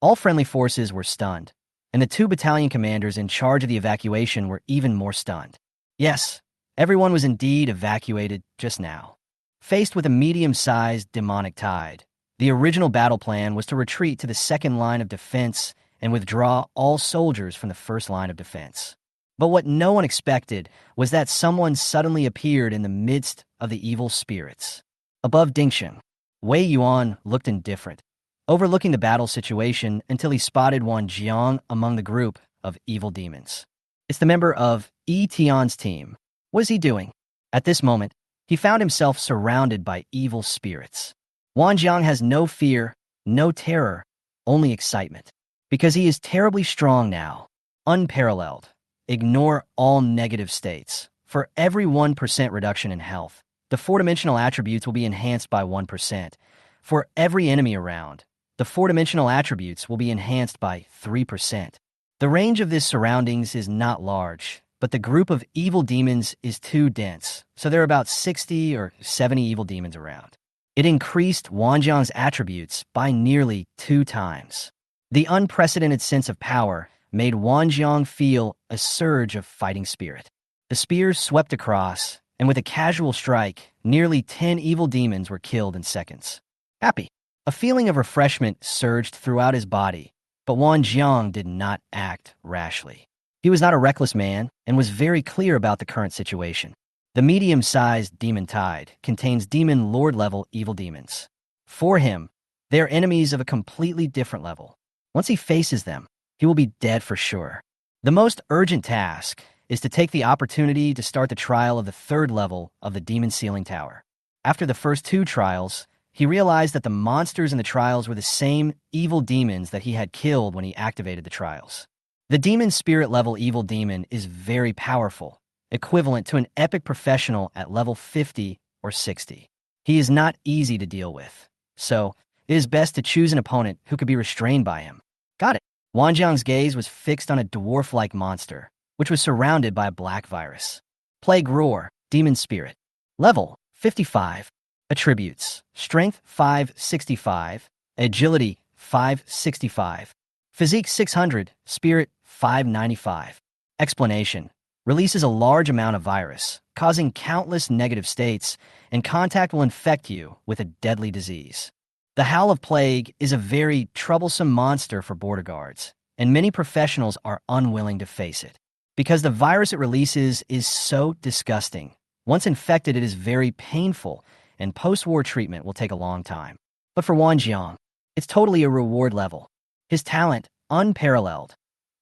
All friendly forces were stunned, and the 2 battalion commanders in charge of the evacuation were even more stunned. Yes, everyone was indeed evacuated just now. Faced with a medium-sized demonic tide, the original battle plan was to retreat to the second line of defense and withdraw all soldiers from the first line of defense. But what no one expected was that someone suddenly appeared in the midst of the evil spirits. Above Dingxing, Wei Yuan looked indifferent, overlooking the battle situation until he spotted Wan Jiang among the group of evil demons. It's the member of Yi Tian's team. What is he doing? At this moment, he found himself surrounded by evil spirits. Wan Jiang has no fear, no terror, only excitement. Because he is terribly strong now, unparalleled. Ignore all negative states. For every 1% reduction in health, the 4-dimensional attributes will be enhanced by 1%. For every enemy around, the 4-dimensional attributes will be enhanced by 3%. The range of this surroundings is not large, but the group of evil demons is too dense, so there are about 60 or 70 evil demons around. It increased Wan Jiang's attributes by nearly 2 times. The unprecedented sense of power made Wan Jiang feel a surge of fighting spirit. The spears swept across, and with a casual strike, nearly 10 evil demons were killed in seconds. Happy. A feeling of refreshment surged throughout his body, but Wan Jiang did not act rashly. He was not a reckless man and was very clear about the current situation. The medium-sized demon tide contains demon lord-level evil demons. For him, they are enemies of a completely different level. Once he faces them, he will be dead for sure. The most urgent task is to take the opportunity to start the trial of the 3rd level of the demon sealing tower. After the first 2 trials, he realized that the monsters in the trials were the same evil demons that he had killed when he activated the trials. The demon spirit level evil demon is very powerful, equivalent to an epic professional at level 50 or 60. He is not easy to deal with, so it is best to choose an opponent who could be restrained by him. Got it. Wan Jiang's gaze was fixed on a dwarf-like monster, which was surrounded by a black virus. Plague Roar, Demon Spirit. Level, 55. Attributes, Strength, 565. Agility, 565. Physique, 600. Spirit, 595. Explanation. Releases a large amount of virus, causing countless negative states, and contact will infect you with a deadly disease. The Howl of Plague is a very troublesome monster for border guards, and many professionals are unwilling to face it. Because the virus it releases is so disgusting, once infected it is very painful, and post-war treatment will take a long time. But for Wan Jiang, it's totally a reward level. His talent, unparalleled.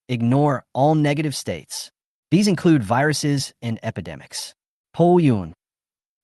Ignore all negative states. These include viruses and epidemics. Po Yun.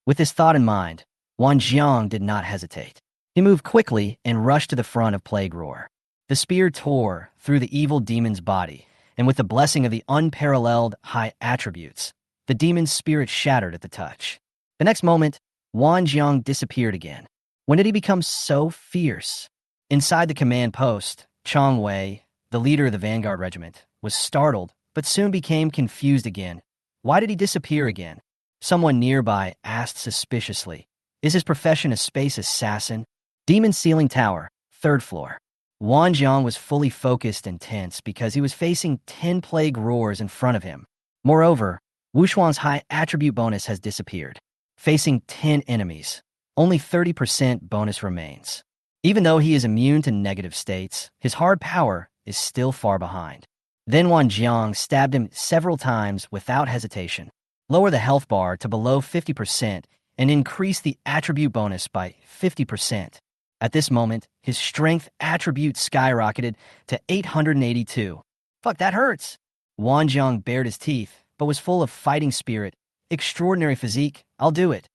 With this thought in mind, Wan Jiang did not hesitate. He moved quickly and rushed to the front of Plague Roar. The spear tore through the evil demon's body, and with the blessing of the unparalleled high attributes, the demon's spirit shattered at the touch. The next moment, Wan Jiang disappeared again. When did he become so fierce? Inside the command post, Chang Wei, the leader of the Vanguard Regiment, was startled, but soon became confused again. Why did he disappear again? Someone nearby asked suspiciously, "Is his profession a space assassin?" Demon Sealing Tower, 3rd floor. Wan Jiang was fully focused and tense because he was facing 10 plague roars in front of him. Moreover, Wushuang's high attribute bonus has disappeared. Facing 10 enemies, only 30% bonus remains. Even though he is immune to negative states, his hard power is still far behind. Then Wan Jiang stabbed him several times without hesitation. Lower the health bar to below 50% and increase the attribute bonus by 50%. At this moment, his strength attribute skyrocketed to 882. Fuck, that hurts! Wan Jiang bared his teeth, but was full of fighting spirit extraordinary physique, I'll do it.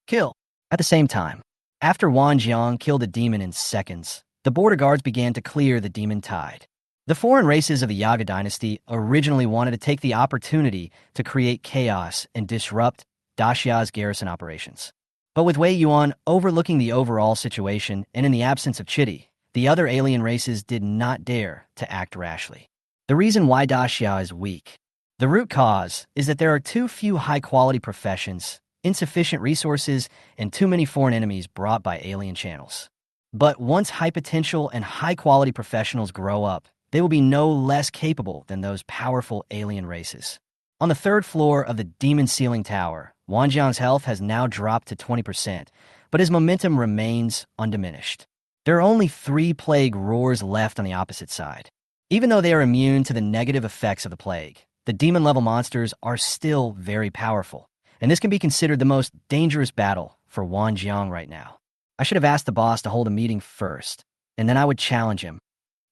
Kill. At the same time, after Wan Jang killed a demon in seconds, the border guards began to clear the demon tide. The foreign races of the Yaga dynasty originally wanted to take the opportunity to create chaos and disrupt Daxia's garrison operations. But with Wei Yuan overlooking the overall situation and in the absence of Chitty, the other alien races did not dare to act rashly. The reason why Daxia is weak. The root cause is that there are too few high-quality professions, insufficient resources, and too many foreign enemies brought by alien channels. But once high-potential and high-quality professionals grow up, they will be no less capable than those powerful alien races. On the third floor of the Demon Ceiling Tower, Wan Jiang's health has now dropped to 20%, but his momentum remains undiminished. There are only 3 plague roars left on the opposite side. Even though they are immune to the negative effects of the plague, the demon-level monsters are still very powerful, and this can be considered the most dangerous battle for Wan Jiang right now. I should have asked the boss to hold a meeting first, and then I would challenge him.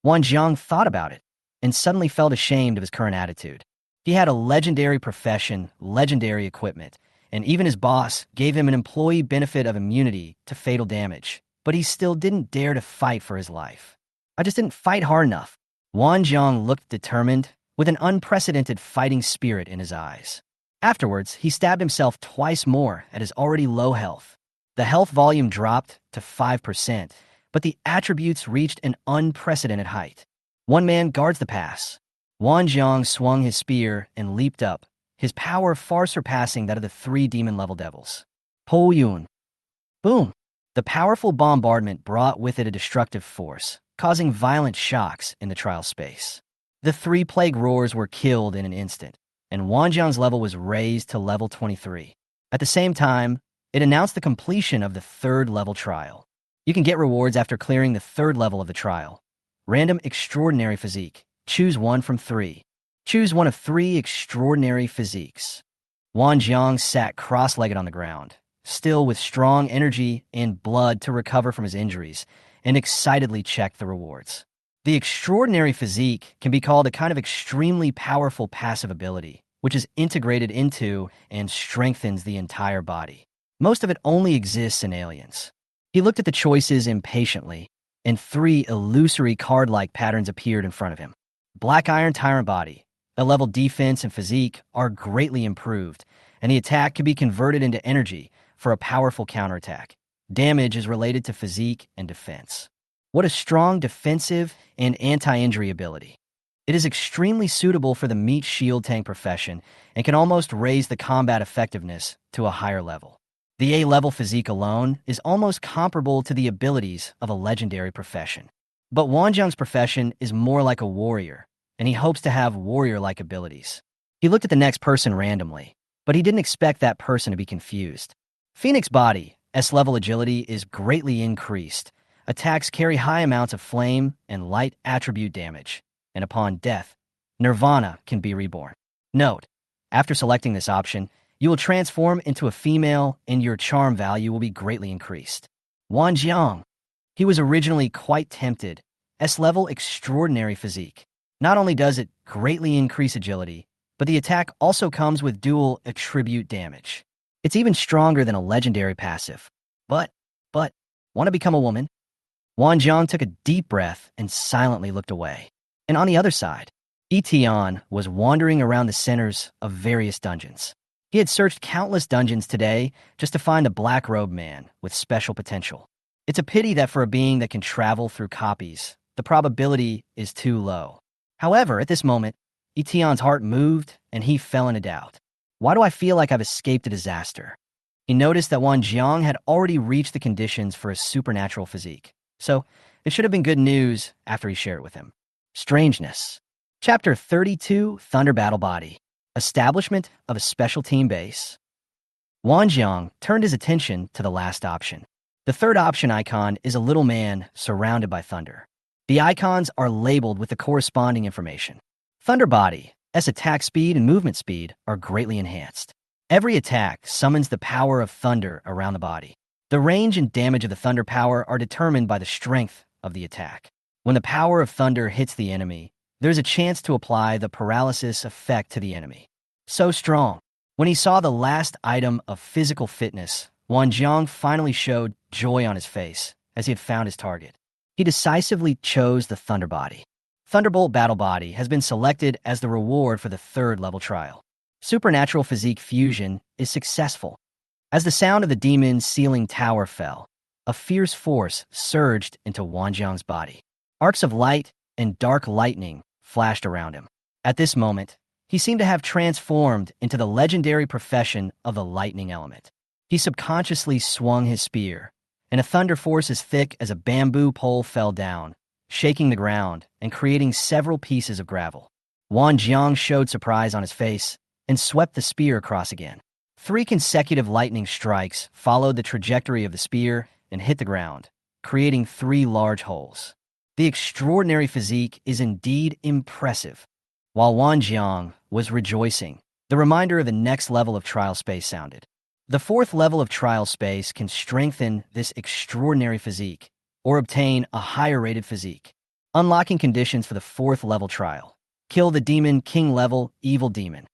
Wan Jiang thought about it, and suddenly felt ashamed of his current attitude. He had a legendary profession, legendary equipment, and even his boss gave him an employee benefit of immunity to fatal damage, but he still didn't dare to fight for his life. I just didn't fight hard enough. Wan Jiang looked determined, with an unprecedented fighting spirit in his eyes. Afterwards, he stabbed himself twice more at his already low health. The health volume dropped to 5%, but the attributes reached an unprecedented height. One man guards the pass. Wan Jiang swung his spear and leaped up, his power far surpassing that of the 3 demon-level devils. Po Yun. Boom! The powerful bombardment brought with it a destructive force, causing violent shocks in the trial space. The 3 plague roars were killed in an instant, and Wan Jiang's level was raised to level 23. At the same time, it announced the completion of the 3rd level trial. You can get rewards after clearing the 3rd level of the trial. Random extraordinary physique. Choose one from 3. Choose one of 3 extraordinary physiques. Wan Jiang sat cross-legged on the ground, still with strong energy and blood to recover from his injuries, and excitedly checked the rewards. The extraordinary physique can be called a kind of extremely powerful passive ability, which is integrated into and strengthens the entire body. Most of it only exists in aliens. He looked at the choices impatiently, and 3 illusory card-like patterns appeared in front of him. Black Iron Tyrant Body, a level defense and physique are greatly improved, and the attack can be converted into energy for a powerful counterattack. Damage is related to physique and defense. What a strong defensive and anti-injury ability. It is extremely suitable for the meat shield tank profession and can almost raise the combat effectiveness to a higher level. The A-level physique alone is almost comparable to the abilities of a legendary profession. But Wan Jiang's profession is more like a warrior, and he hopes to have warrior-like abilities. He looked at the next person randomly, but he didn't expect that person to be confused. Phoenix Body, S-level agility is greatly increased. Attacks carry high amounts of flame and light attribute damage, and upon death, Nirvana can be reborn. Note, after selecting this option, you will transform into a female and your charm value will be greatly increased. Wan Jiang. He was originally quite tempted. S-level extraordinary physique. Not only does it greatly increase agility, but the attack also comes with dual attribute damage. It's even stronger than a legendary passive. But, want to become a woman? Wan Jang took a deep breath and silently looked away. And on the other side, Yi Tian was wandering around the centers of various dungeons. He had searched countless dungeons today just to find a black-robed man with special potential. It's a pity that for a being that can travel through copies, the probability is too low. However, at this moment, Yi Tian's heart moved and he fell into doubt. Why do I feel like I've escaped a disaster? He noticed that Wan Jiang had already reached the conditions for a supernatural physique, so it should have been good news after he shared it with him. Strangeness. Chapter 32, Thunder Battle Body. Establishment of a special team base. Wan Jiang turned his attention to the last option. The third option icon is a little man surrounded by thunder. The icons are labeled with the corresponding information. Thunder Body, S attack speed and movement speed are greatly enhanced. Every attack summons the power of thunder around the body. The range and damage of the thunder power are determined by the strength of the attack. When the power of thunder hits the enemy, there's a chance to apply the paralysis effect to the enemy. So strong. When he saw the last item of physical fitness, Wan Jang finally showed joy on his face as he had found his target. He decisively chose the Thunder Body. Thunderbolt Battle Body has been selected as the reward for the 3rd level trial. Supernatural Physique Fusion is successful. As the sound of the demon's sealing tower fell, a fierce force surged into Wan Jang's body. Arcs of light and dark lightning flashed around him. At this moment, he seemed to have transformed into the legendary profession of the lightning element. He subconsciously swung his spear, and a thunder force as thick as a bamboo pole fell down, shaking the ground and creating several pieces of gravel. Wan Jang showed surprise on his face and swept the spear across again. 3 consecutive lightning strikes followed the trajectory of the spear and hit the ground, creating 3 large holes. The extraordinary physique is indeed impressive. While Wan Jang was rejoicing, the reminder of the next level of trial space sounded. The 4th level of trial space can strengthen this extraordinary physique or obtain a higher rated physique. Unlocking conditions for the 4th level trial. Kill the demon king level evil demon.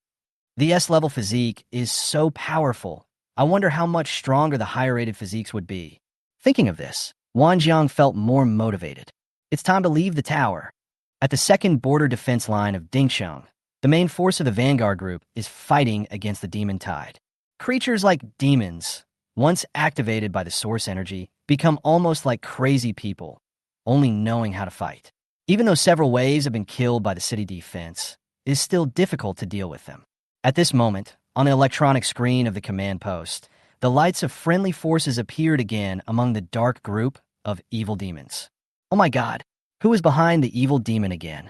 The S level physique is so powerful, I wonder how much stronger the higher rated physiques would be. Thinking of this, Wan Jang felt more motivated. It's time to leave the tower. At the 2nd border defense line of Dingsheng, the main force of the Vanguard group is fighting against the demon tide. Creatures like demons, once activated by the source energy, become almost like crazy people, only knowing how to fight. Even though several waves have been killed by the city defense, it is still difficult to deal with them. At this moment, on the electronic screen of the command post, the lights of friendly forces appeared again among the dark group of evil demons. Oh my god, who is behind the evil demon again?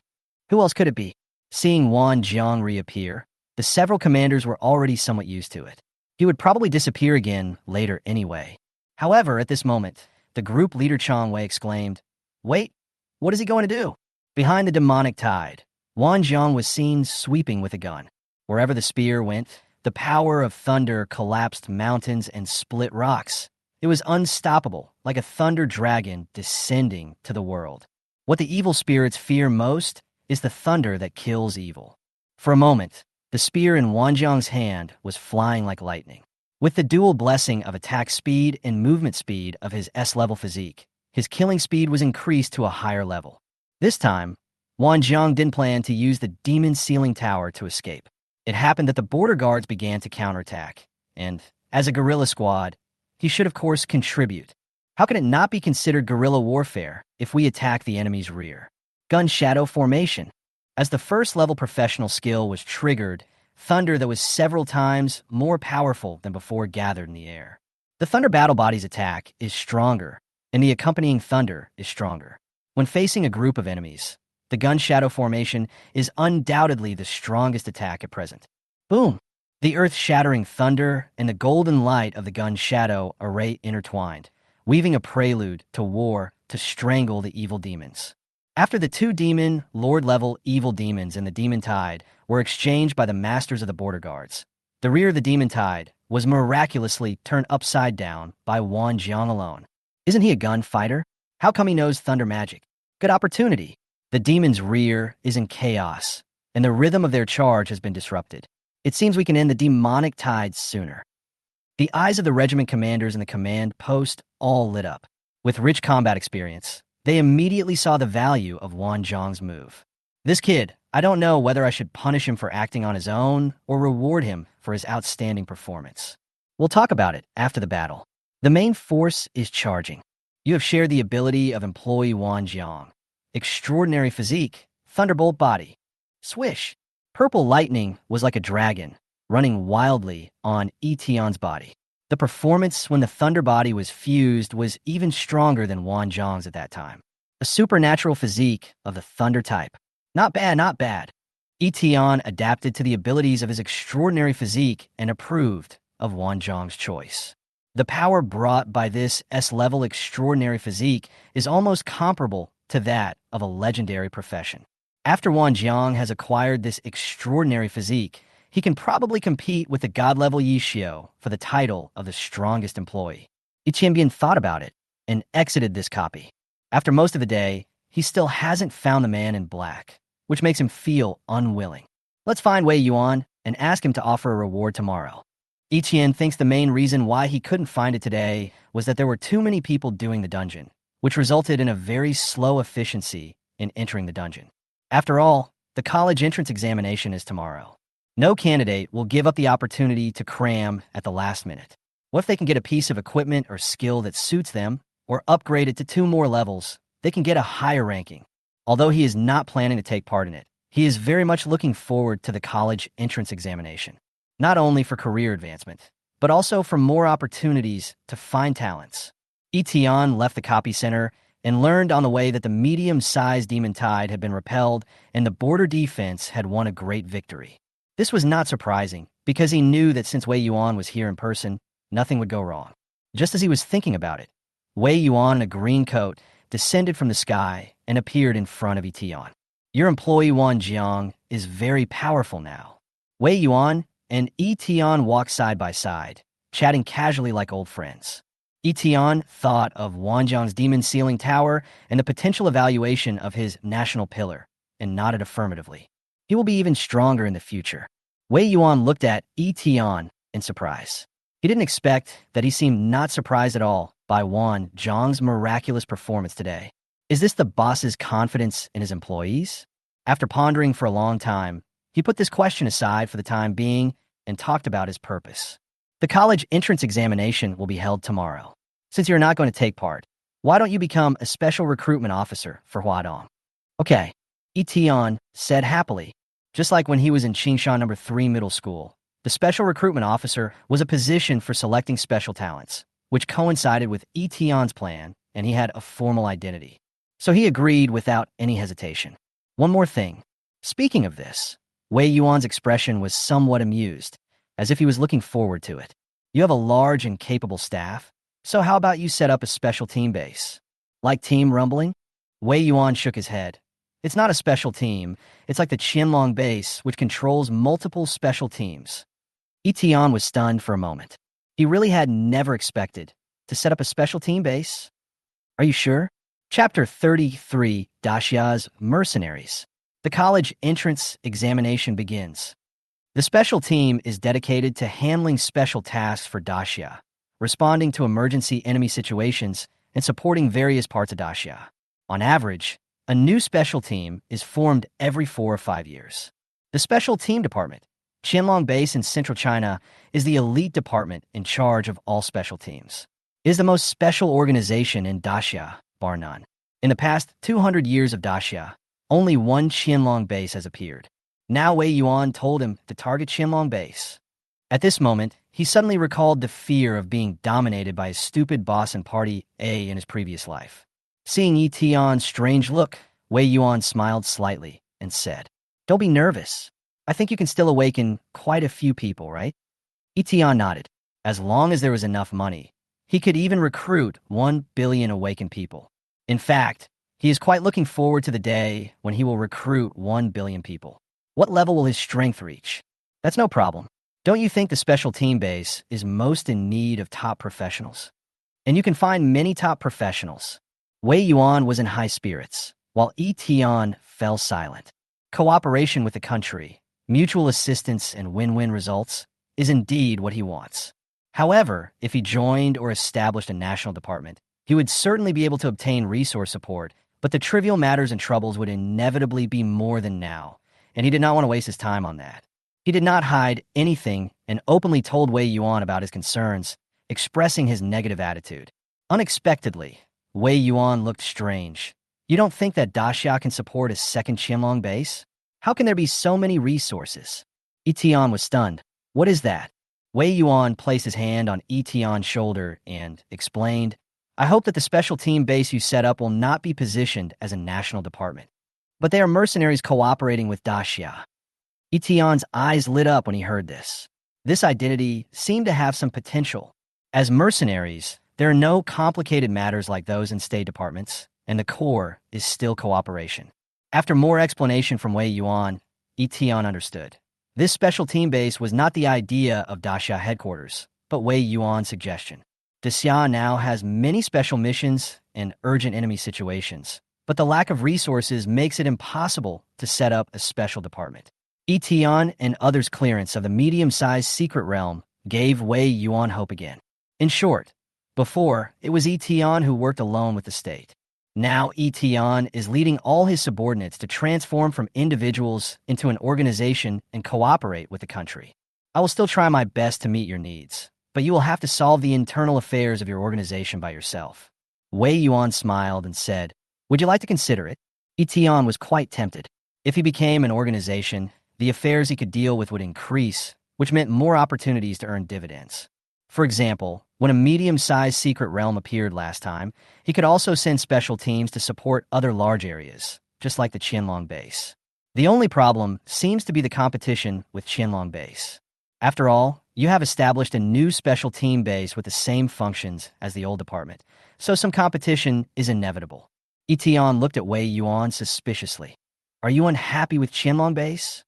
Who else could it be? Seeing Wan Jang reappear, the several commanders were already somewhat used to it. He would probably disappear again later anyway. However, at this moment, the group leader Chang Wei exclaimed, "Wait, what is he going to do?" Behind the demonic tide, Wan Jang was seen sweeping with a gun. Wherever the spear went, the power of thunder collapsed mountains and split rocks. It was unstoppable, like a thunder dragon descending to the world. What the evil spirits fear most is the thunder that kills evil. For a moment, the spear in Wan Jang's hand was flying like lightning. With the dual blessing of attack speed and movement speed of his S-level physique, his killing speed was increased to a higher level. This time, Wan Jang didn't plan to use the demon sealing tower to escape. It happened that the border guards began to counterattack, and, as a guerrilla squad, he should of course contribute. How can it not be considered guerrilla warfare if we attack the enemy's rear? Gun shadow formation. As the 1st level professional skill was triggered, thunder that was several times more powerful than before gathered in the air. The thunder battle body's attack is stronger, and the accompanying thunder is stronger. When facing a group of enemies, the gun shadow formation is undoubtedly the strongest attack at present. Boom! The earth-shattering thunder and the golden light of the gun shadow array intertwined, weaving a prelude to war to strangle the evil demons. After the 2 demon, Lord-level evil demons and the demon tide were exchanged by the masters of the border guards, the rear of the demon tide was miraculously turned upside down by Wan Jang alone. Isn't he a gunfighter? How come he knows thunder magic? Good opportunity. The demon's rear is in chaos, and the rhythm of their charge has been disrupted. It seems we can end the demonic tides sooner. The eyes of the regiment commanders in the command post all lit up. With rich combat experience, they immediately saw the value of Wan Jang's move. This kid, I don't know whether I should punish him for acting on his own or reward him for his outstanding performance. We'll talk about it after the battle. The main force is charging. You have shared the ability of employee Wan Jang. Extraordinary physique, thunderbolt body. Swish. Purple lightning was like a dragon, running wildly on Yi Tian's body. The performance when the thunder body was fused was even stronger than Wan Jang's at that time. A supernatural physique of the thunder type. Not bad, not bad. Yi Tian adapted to the abilities of his extraordinary physique and approved of Wan Jang's choice. The power brought by this S-level extraordinary physique is almost comparable to that of a legendary profession. After Wan Jang has acquired this extraordinary physique, he can probably compete with the god-level Yi Xiao for the title of the strongest employee. Yi Tian thought about it and exited this copy. After most of the day, he still hasn't found the man in black, which makes him feel unwilling. Let's find Wei Yuan and ask him to offer a reward tomorrow. Yi Tian thinks the main reason why he couldn't find it today was that there were too many people doing the dungeon, which resulted in a very slow efficiency in entering the dungeon. After all, the college entrance examination is tomorrow. No candidate will give up the opportunity to cram at the last minute. What if they can get a piece of equipment or skill that suits them, or upgrade it to 2 more levels? They can get a higher ranking. Although he is not planning to take part in it, he is very much looking forward to the college entrance examination, not only for career advancement, but also for more opportunities to find talents. Yi Tian left the copy center and learned on the way that the medium-sized demon tide had been repelled and the border defense had won a great victory. This was not surprising, because he knew that since Wei Yuan was here in person, nothing would go wrong. Just as he was thinking about it, Wei Yuan in a green coat descended from the sky and appeared in front of Yi Tian. Your employee Wan Jang is very powerful now. Wei Yuan and Yi Tian walked side by side, chatting casually like old friends. Yi Tian thought of Wan Jang's demon ceiling tower and the potential evaluation of his national pillar, and nodded affirmatively. He will be even stronger in the future. Wei Yuan looked at Yi Tian in surprise. He didn't expect that he seemed not surprised at all by Wan Jang's miraculous performance today. Is this the boss's confidence in his employees? After pondering for a long time, he put this question aside for the time being and talked about his purpose. The college entrance examination will be held tomorrow. Since you're not going to take part, why don't you become a special recruitment officer for Huadong? Okay, Yi Tian said happily. Just like when he was in Qingshan No. 3 middle school, the special recruitment officer was a position for selecting special talents, which coincided with Yi Tian's plan, and he had a formal identity. So he agreed without any hesitation. One more thing. Speaking of this, Wei Yuan's expression was somewhat amused, as if he was looking forward to it. You have a large and capable staff, so how about you set up a special team base? Like Team Rumbling? Wei Yuan shook his head. It's not a special team, it's like the Qianlong base, which controls multiple special teams. Yi Tian was stunned for a moment. He really had never expected to set up a special team base. Are you sure? Chapter 33, Daxia's Mercenaries. The college entrance examination begins. The special team is dedicated to handling special tasks for Daxia, responding to emergency enemy situations, and supporting various parts of Daxia. On average, a new special team is formed every 4 or 5 years. The Special Team Department, Qianlong Base in central China, is the elite department in charge of all special teams. It is the most special organization in Daxia, bar none. In the past 200 years of Daxia, only one Qianlong Base has appeared. Now Wei Yuan told him to target Qianlong Base. At this moment, he suddenly recalled the fear of being dominated by his stupid boss in Party A in his previous life. Seeing Yi Tian's strange look, Wei Yuan smiled slightly and said, "Don't be nervous. I think you can still awaken quite a few people, right?" Yi Tian nodded. As long as there was enough money, he could even recruit 1 billion awakened people. In fact, he is quite looking forward to the day when he will recruit 1 billion people. What level will his strength reach? That's no problem. Don't you think the special team base is most in need of top professionals? And you can find many top professionals. Wei Yuan was in high spirits, while Yi Tian fell silent. Cooperation with the country, mutual assistance, and win-win results is indeed what he wants. However, if he joined or established a national department, he would certainly be able to obtain resource support, but the trivial matters and troubles would inevitably be more than now, and he did not want to waste his time on that. He did not hide anything and openly told Wei Yuan about his concerns, expressing his negative attitude. Unexpectedly, Wei Yuan looked strange. You don't think that Daxia can support a second Qianlong base? How can there be so many resources? Yi Tian was stunned. What is that? Wei Yuan placed his hand on Yi Tian's shoulder and explained, I hope that the special team base you set up will not be positioned as a national department, but they are mercenaries cooperating with Daxia. Yi Tian's eyes lit up when he heard this. This identity seemed to have some potential. As mercenaries, there are no complicated matters like those in state departments, and the core is still cooperation. After more explanation from Wei Yuan, Yi Tian understood. This special team base was not the idea of Daxia headquarters, but Wei Yuan's suggestion. Daxia now has many special missions and urgent enemy situations, but the lack of resources makes it impossible to set up a special department. Eton and others' clearance of the medium-sized secret realm gave Wei Yuan hope again. In short, before, it was Eton who worked alone with the state. Now Eton is leading all his subordinates to transform from individuals into an organization and cooperate with the country. I will still try my best to meet your needs, but you will have to solve the internal affairs of your organization by yourself. Wei Yuan smiled and said, "Would you like to consider it?" Eton was quite tempted. If he became an organization, the affairs he could deal with would increase, which meant more opportunities to earn dividends. For example, when a medium-sized secret realm appeared last time, he could also send special teams to support other large areas, just like the Qianlong base. The only problem seems to be the competition with Qianlong base. After all, you have established a new special team base with the same functions as the old department, so some competition is inevitable. Eton looked at Wei Yuan suspiciously. "Are you unhappy with Qianlong base?"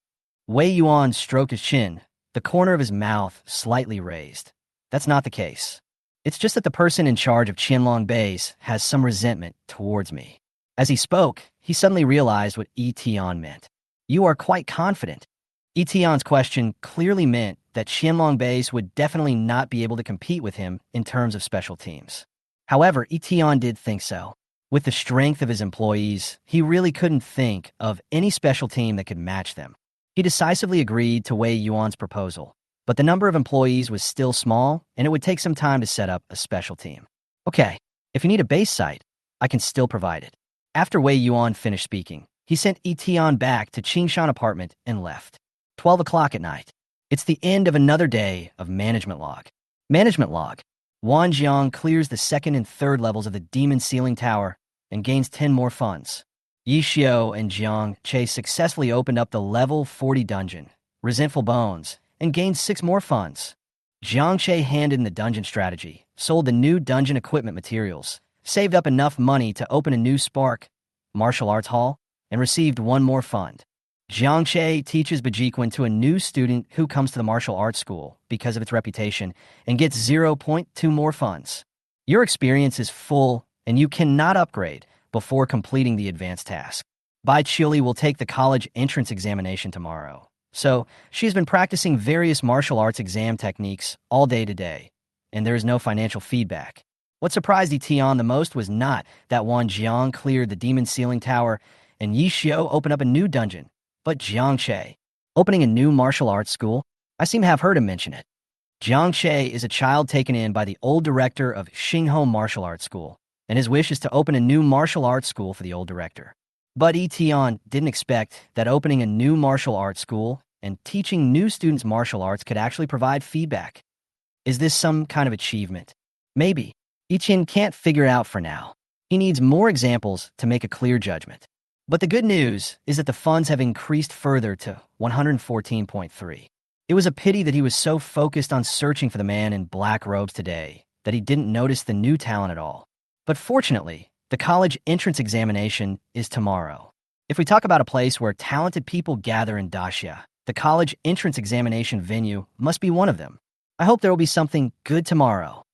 Wei Yuan stroked his chin, the corner of his mouth slightly raised. "That's not the case. It's just that the person in charge of Qianlong base has some resentment towards me." As he spoke, he suddenly realized what Eton meant. "You are quite confident." Eton's question clearly meant that Qianlong base would definitely not be able to compete with him in terms of special teams. However, Eton did think so. With the strength of his employees, he really couldn't think of any special team that could match them. He decisively agreed to Wei Yuan's proposal, but the number of employees was still small, and it would take some time to set up a special team. "Okay, if you need a base site, I can still provide it." After Wei Yuan finished speaking, he sent Eton back to Qingshan apartment and left. 12 o'clock at night. It's the end of another day of management log. Management log. Wan Jang clears the second and third levels of the Demon Ceiling Tower and gains 10 more funds. Yi Xiao and Jiang Che successfully opened up the level 40 dungeon, Resentful Bones, and gained 6 more funds. Jiang Che handed in the dungeon strategy, sold the new dungeon equipment materials, saved up enough money to open a new Spark martial arts hall, and received 1 more fund. Jiang Che teaches Bajiquan to a new student who comes to the martial arts school because of its reputation and gets 0.2 more funds. Your experience is full and you cannot upgrade before completing the advanced task. Bai Chiuli will take the college entrance examination tomorrow, so she has been practicing various martial arts exam techniques all day today, and there is no financial feedback. What surprised Eton the most was not that Wan Jiang cleared the Demon Ceiling Tower and Yi Xiao opened up a new dungeon, but Jiang Che, opening a new martial arts school. I seem to have heard him mention it. Jiang Che is a child taken in by the old director of Xingho Martial Arts School, and his wish is to open a new martial arts school for the old director. But Eton didn't expect that opening a new martial arts school and teaching new students martial arts could actually provide feedback. Is this some kind of achievement? Maybe. Eton can't figure it out for now. He needs more examples to make a clear judgment. But the good news is that the funds have increased further to 114.3. It was a pity that he was so focused on searching for the man in black robes today that he didn't notice the new talent at all. But fortunately, the college entrance examination is tomorrow. If we talk about a place where talented people gather in Daxia, the college entrance examination venue must be one of them. I hope there will be something good tomorrow.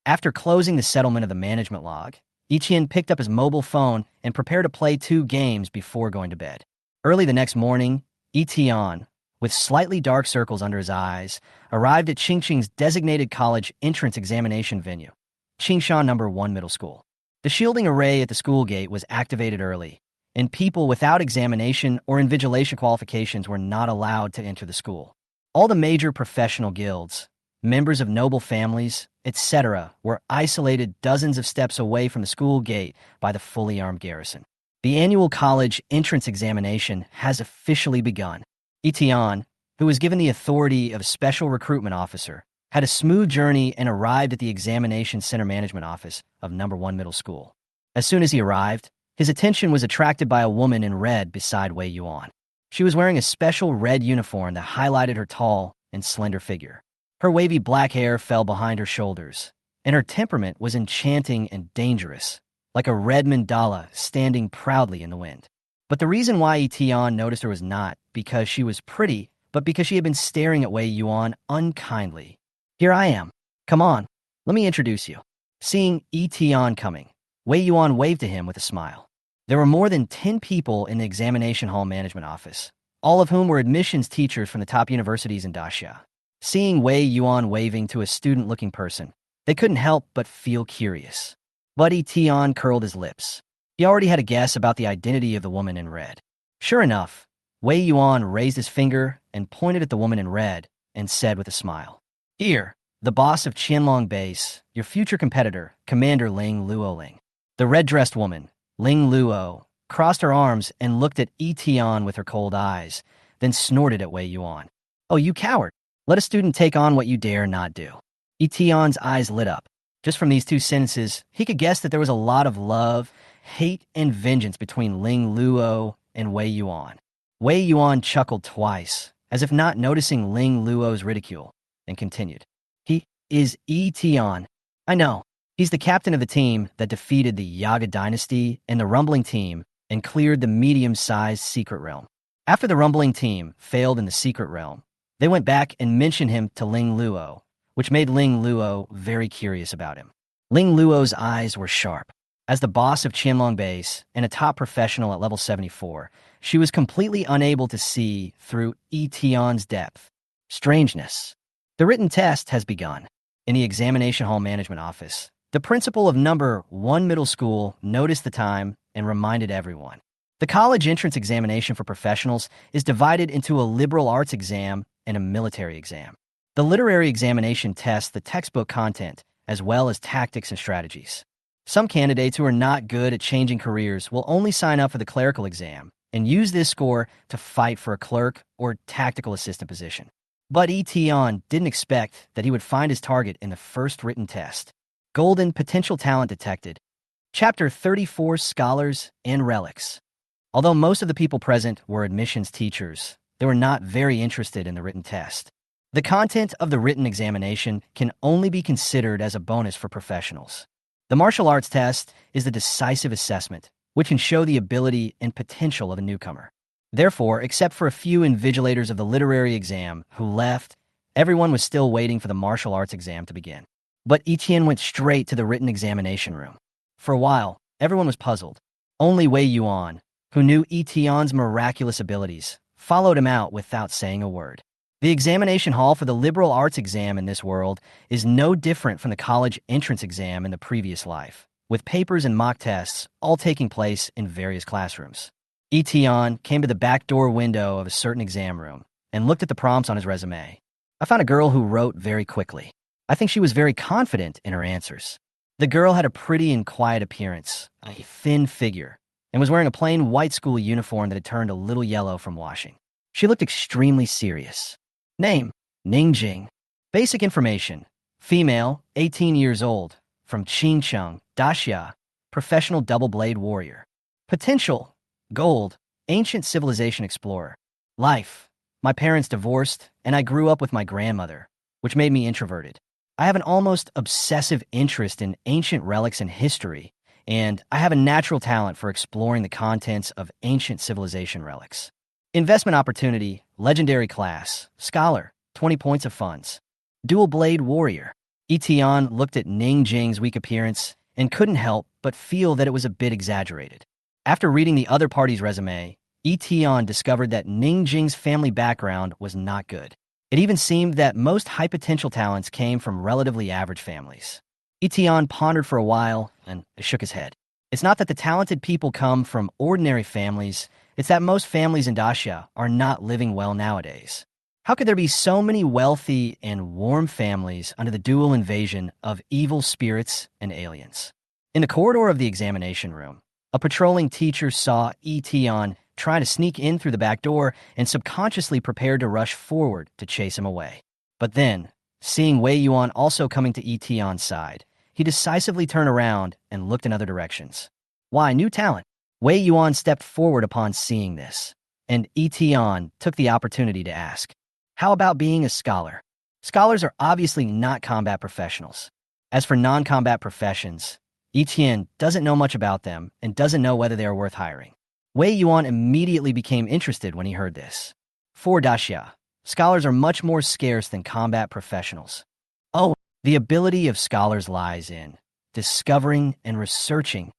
After closing the settlement of the management log, Yiqian picked up his mobile phone and prepared to play 2 games before going to bed. Early the next morning, Eton, with slightly dark circles under his eyes, arrived at Qingqing's designated college entrance examination venue, Qingshan No. 1 Middle School. The shielding array at the school gate was activated early, and people without examination or invigilation qualifications were not allowed to enter the school. All the major professional guilds, members of noble families, etc., were isolated dozens of steps away from the school gate by the fully armed garrison. The annual college entrance examination has officially begun. Eton, who was given the authority of special recruitment officer, had a smooth journey and arrived at the examination center management office of No. 1 Middle School. As soon as he arrived, his attention was attracted by a woman in red beside Wei Yuan. She was wearing a special red uniform that highlighted her tall and slender figure. Her wavy black hair fell behind her shoulders, and her temperament was enchanting and dangerous, like a red mandala standing proudly in the wind. But the reason why Eton noticed her was not because she was pretty, but because she had been staring at Wei Yuan unkindly. "Here I am. Come on, let me introduce you." Seeing Eton coming, Wei Yuan waved to him with a smile. There were more than 10 people in the examination hall management office, all of whom were admissions teachers from the top universities in Daxia. Seeing Wei Yuan waving to a student-looking person, they couldn't help but feel curious. But Yi Tian curled his lips. He already had a guess about the identity of the woman in red. Sure enough, Wei Yuan raised his finger and pointed at the woman in red and said with a smile, "Here, the boss of Qianlong Base, your future competitor, Commander Ling Luoling." The red-dressed woman, Ling Luo, crossed her arms and looked at Yi Tian with her cold eyes, then snorted at Wei Yuan. "Oh, you coward! Let a student take on what you dare not do." Yi Tian's eyes lit up. Just from these two sentences, he could guess that there was a lot of love, hate, and vengeance between Ling Luo and Wei Yuan. Wei Yuan chuckled twice, as if not noticing Ling Luo's ridicule, and continued. "He is Yi Tian. I know. He's the captain of the team that defeated the Yaga dynasty and the Rumbling team and cleared the medium-sized secret realm. After the Rumbling team failed in the secret realm, they went back and mentioned him to Ling Luo, which made Ling Luo very curious about him. Ling Luo's eyes were sharp. As the boss of Qianlong Base and a top professional at level 74, she was completely unable to see through Yi Tian's depth. Strangeness. The written test has begun. In the examination hall management office, the principal of number 1 middle school noticed the time and reminded everyone. The college entrance examination for professionals is divided into a liberal arts exam and a military exam. The literary examination tests the textbook content as well as tactics and strategies. Some candidates who are not good at changing careers will only sign up for the clerical exam and use this score to fight for a clerk or tactical assistant position. But Yi Tian didn't expect that he would find his target in the first written test. Golden Potential Talent Detected. Chapter 34, Scholars and Relics. Although most of the people present were admissions teachers, they were not very interested in the written test. The content of the written examination can only be considered as a bonus for professionals. The martial arts test is the decisive assessment, which can show the ability and potential of a newcomer. Therefore, except for a few invigilators of the literary exam who left, everyone was still waiting for the martial arts exam to begin. But Yi Tian went straight to the written examination room. For a while, everyone was puzzled. Only Wei Yuan, who knew Yi Tian's miraculous abilities, followed him out without saying a word. The examination hall for the liberal arts exam in this world is no different from the college entrance exam in the previous life, with papers and mock tests all taking place in various classrooms. Yi Tian came to the back door window of a certain exam room and looked at the prompts on his resume. I found a girl who wrote very quickly. I think she was very confident in her answers. The girl had a pretty and quiet appearance, a thin figure, and was wearing a plain white school uniform that had turned a little yellow from washing. She looked extremely serious. Name, Ningjing. Basic information, female, 18 years old, from Qingcheng, Daxia, professional double-blade warrior. Potential, gold, ancient civilization explorer. Life, my parents divorced, and I grew up with my grandmother, which made me introverted. I have an almost obsessive interest in ancient relics and history, and I have a natural talent for exploring the contents of ancient civilization relics. Investment opportunity, legendary class, scholar, 20 points of funds. Dual blade warrior. Yi Tian looked at Ning Jing's weak appearance and couldn't help but feel that it was a bit exaggerated. After reading the other party's resume, Yi Tian discovered that Ning Jing's family background was not good. It even seemed that most high-potential talents came from relatively average families. Yi Tian pondered for a while and shook his head. It's not that the talented people come from ordinary families, it's that most families in Daxia are not living well nowadays. How could there be so many wealthy and warm families under the dual invasion of evil spirits and aliens? In the corridor of the examination room, a patrolling teacher saw Yi Tian trying to sneak in through the back door and subconsciously prepared to rush forward to chase him away. But then, seeing Wei Yuan also coming to Yi Tian's side, he decisively turned around and looked in other directions. Why, new talent? Wei Yuan stepped forward upon seeing this, and Yi Tian took the opportunity to ask, "How about being a scholar?" Scholars are obviously not combat professionals. As for non-combat professions, Yi Tian doesn't know much about them and doesn't know whether they are worth hiring. Wei Yuan immediately became interested when he heard this. For Daxia, scholars are much more scarce than combat professionals. Oh, the ability of scholars lies in discovering and researching,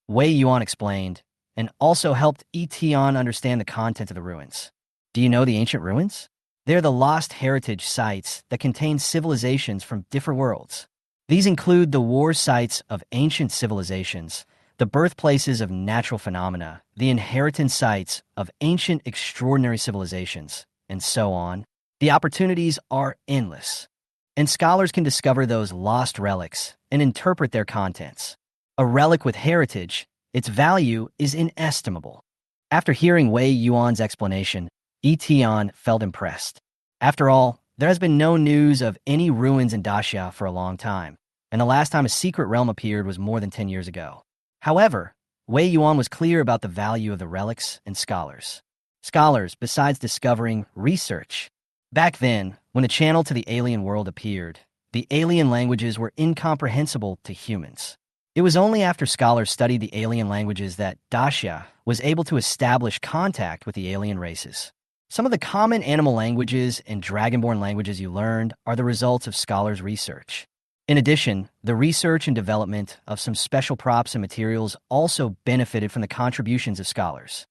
Wei Yuan explained, and also helped Yi Tian understand the content of the ruins. Do you know the ancient ruins? They're the lost heritage sites that contain civilizations from different worlds. These include the war sites of ancient civilizations, the birthplaces of natural phenomena, the inheritance sites of ancient extraordinary civilizations, and so on. The opportunities are endless, and scholars can discover those lost relics and interpret their contents. A relic with heritage, its value is inestimable. After hearing Wei Yuan's explanation, Yi Tian felt impressed. After all, there has been no news of any ruins in Daxia for a long time, and the last time a secret realm appeared was more than 10 years ago. However, Wei Yuan was clear about the value of the relics and scholars. Scholars, besides discovering, research. Back then, when the channel to the alien world appeared, the alien languages were incomprehensible to humans. It was only after scholars studied the alien languages that Daxia was able to establish contact with the alien races. Some of the common animal languages and dragonborn languages you learned are the results of scholars' research. In addition, the research and development of some special props and materials also benefited from the contributions of scholars.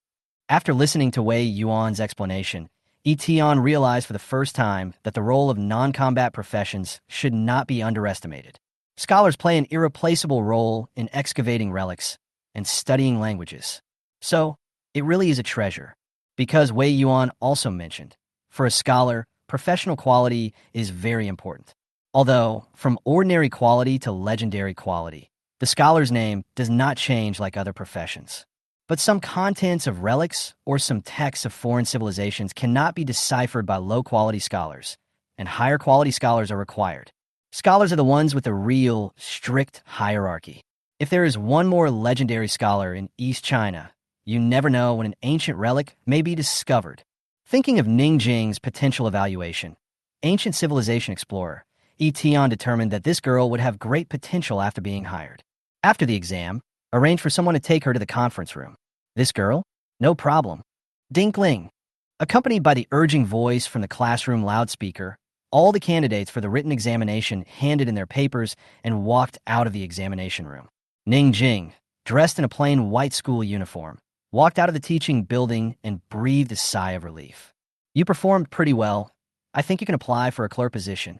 After listening to Wei Yuan's explanation, Yi Tian realized for the first time that the role of non-combat professions should not be underestimated. Scholars play an irreplaceable role in excavating relics and studying languages. So, it really is a treasure. Because Wei Yuan also mentioned, for a scholar, professional quality is very important. Although, from ordinary quality to legendary quality, the scholar's name does not change like other professions. But some contents of relics or some texts of foreign civilizations cannot be deciphered by low-quality scholars, and higher-quality scholars are required. Scholars are the ones with a real, strict hierarchy. If there is one more legendary scholar in East China, you never know when an ancient relic may be discovered. Thinking of Ningjing's potential evaluation, ancient civilization explorer, Yi Tian determined that this girl would have great potential after being hired. After the exam, arrange for someone to take her to the conference room. This girl? No problem. Dinkling. Accompanied by the urging voice from the classroom loudspeaker, all the candidates for the written examination handed in their papers and walked out of the examination room. Ningjing, dressed in a plain white school uniform, walked out of the teaching building and breathed a sigh of relief. You performed pretty well. I think you can apply for a clerk position.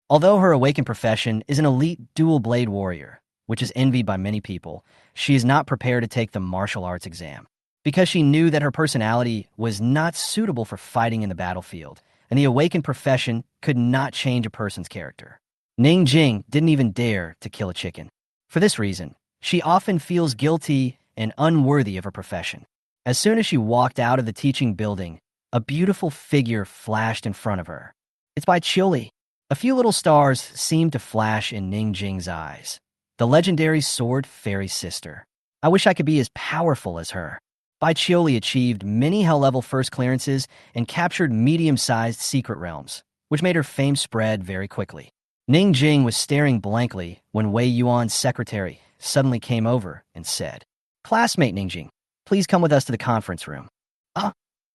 Although her awakened profession is an elite dual-blade warrior, which is envied by many people, she is not prepared to take the martial arts exam, because she knew that her personality was not suitable for fighting in the battlefield, and the awakened profession could not change a person's character. Ningjing didn't even dare to kill a chicken. For this reason, she often feels guilty and unworthy of her profession. As soon as she walked out of the teaching building, a beautiful figure flashed in front of her. It's Bai Qiuli. A few little stars seemed to flash in Ningjing's eyes. The legendary sword fairy sister. I wish I could be as powerful as her. Bai Qiuli achieved many hell-level first clearances and captured medium-sized secret realms, which made her fame spread very quickly. Ningjing was staring blankly when Wei Yuan's secretary suddenly came over and said, "Classmate Ningjing, please come with us to the conference room."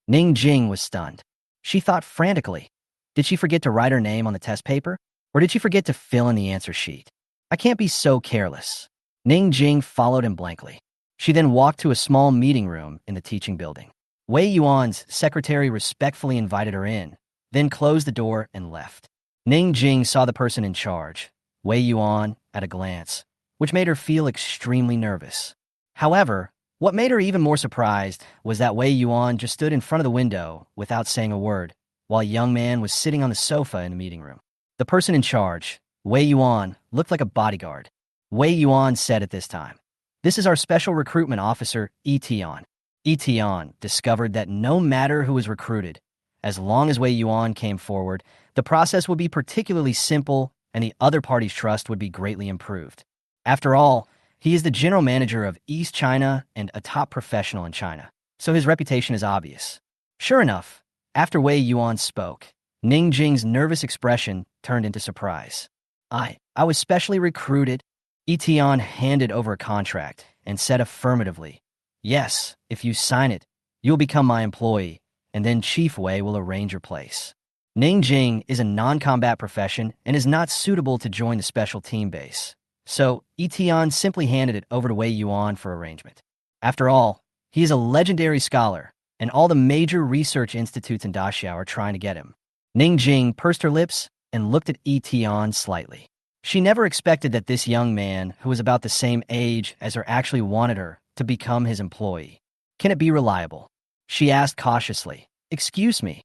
Ningjing was stunned. She thought frantically. Did she forget to write her name on the test paper? Or did she forget to fill in the answer sheet? I can't be so careless. Ningjing followed him blankly. She then walked to a small meeting room in the teaching building. Wei Yuan's secretary respectfully invited her in, then closed the door and left. Ningjing saw the person in charge, Wei Yuan, at a glance, which made her feel extremely nervous. However, what made her even more surprised was that Wei Yuan just stood in front of the window without saying a word, while a young man was sitting on the sofa in the meeting room. The person in charge, Wei Yuan, looked like a bodyguard. Wei Yuan said at this time, "This is our special recruitment officer, Yi Tian." Yi Tian discovered that no matter who was recruited, as long as Wei Yuan came forward, the process would be particularly simple and the other party's trust would be greatly improved. After all, he is the general manager of East China and a top professional in China, so his reputation is obvious. Sure enough, after Wei Yuan spoke, Ningjing's nervous expression turned into surprise. I was specially recruited." Yi Tian handed over a contract and said affirmatively, "Yes, if you sign it, you'll become my employee, and then Chief Wei will arrange your place." Ningjing is a non-combat profession and is not suitable to join the special team base. So, Yi Tian simply handed it over to Wei Yuan for arrangement. After all, he is a legendary scholar, and all the major research institutes in Daxia are trying to get him. Ning Jing pursed her lips and looked at Yi Tian slightly. She never expected that this young man, who was about the same age as her, actually wanted her to become his employee. Can it be reliable? She asked cautiously. Excuse me,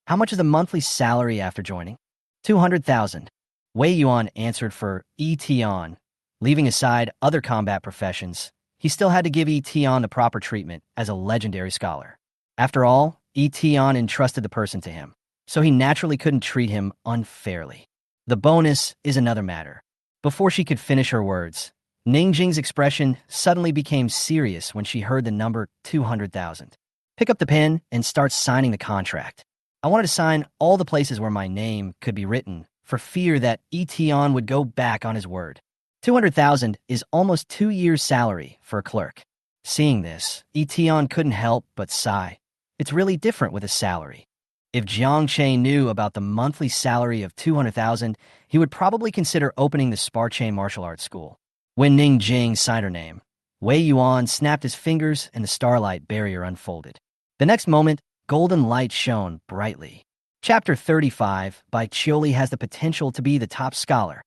how much is the monthly salary after joining? 200,000. Wei Yuan answered for Yi Tian. Leaving aside other combat professions, he still had to give Yi Tian the proper treatment as a legendary scholar. After all, Yi Tian entrusted the person to him, so he naturally couldn't treat him unfairly. The bonus is another matter. Before she could finish her words, Ning Jing's expression suddenly became serious when she heard the number 200,000. Pick up the pen and start signing the contract. I wanted to sign all the places where my name could be written, for fear that Yi Tian would go back on his word. 200,000 is almost 2 years' salary for a clerk. Seeing this, Yi Tian couldn't help but sigh. It's really different with a salary. If Jiang Che knew about the monthly salary of 200,000, he would probably consider opening the Sparche martial arts school. When Ning Jing signed her name, Wei Yuan snapped his fingers and the starlight barrier unfolded. The next moment, golden light shone brightly. Chapter 35 by Chioli has the potential to be the top scholar.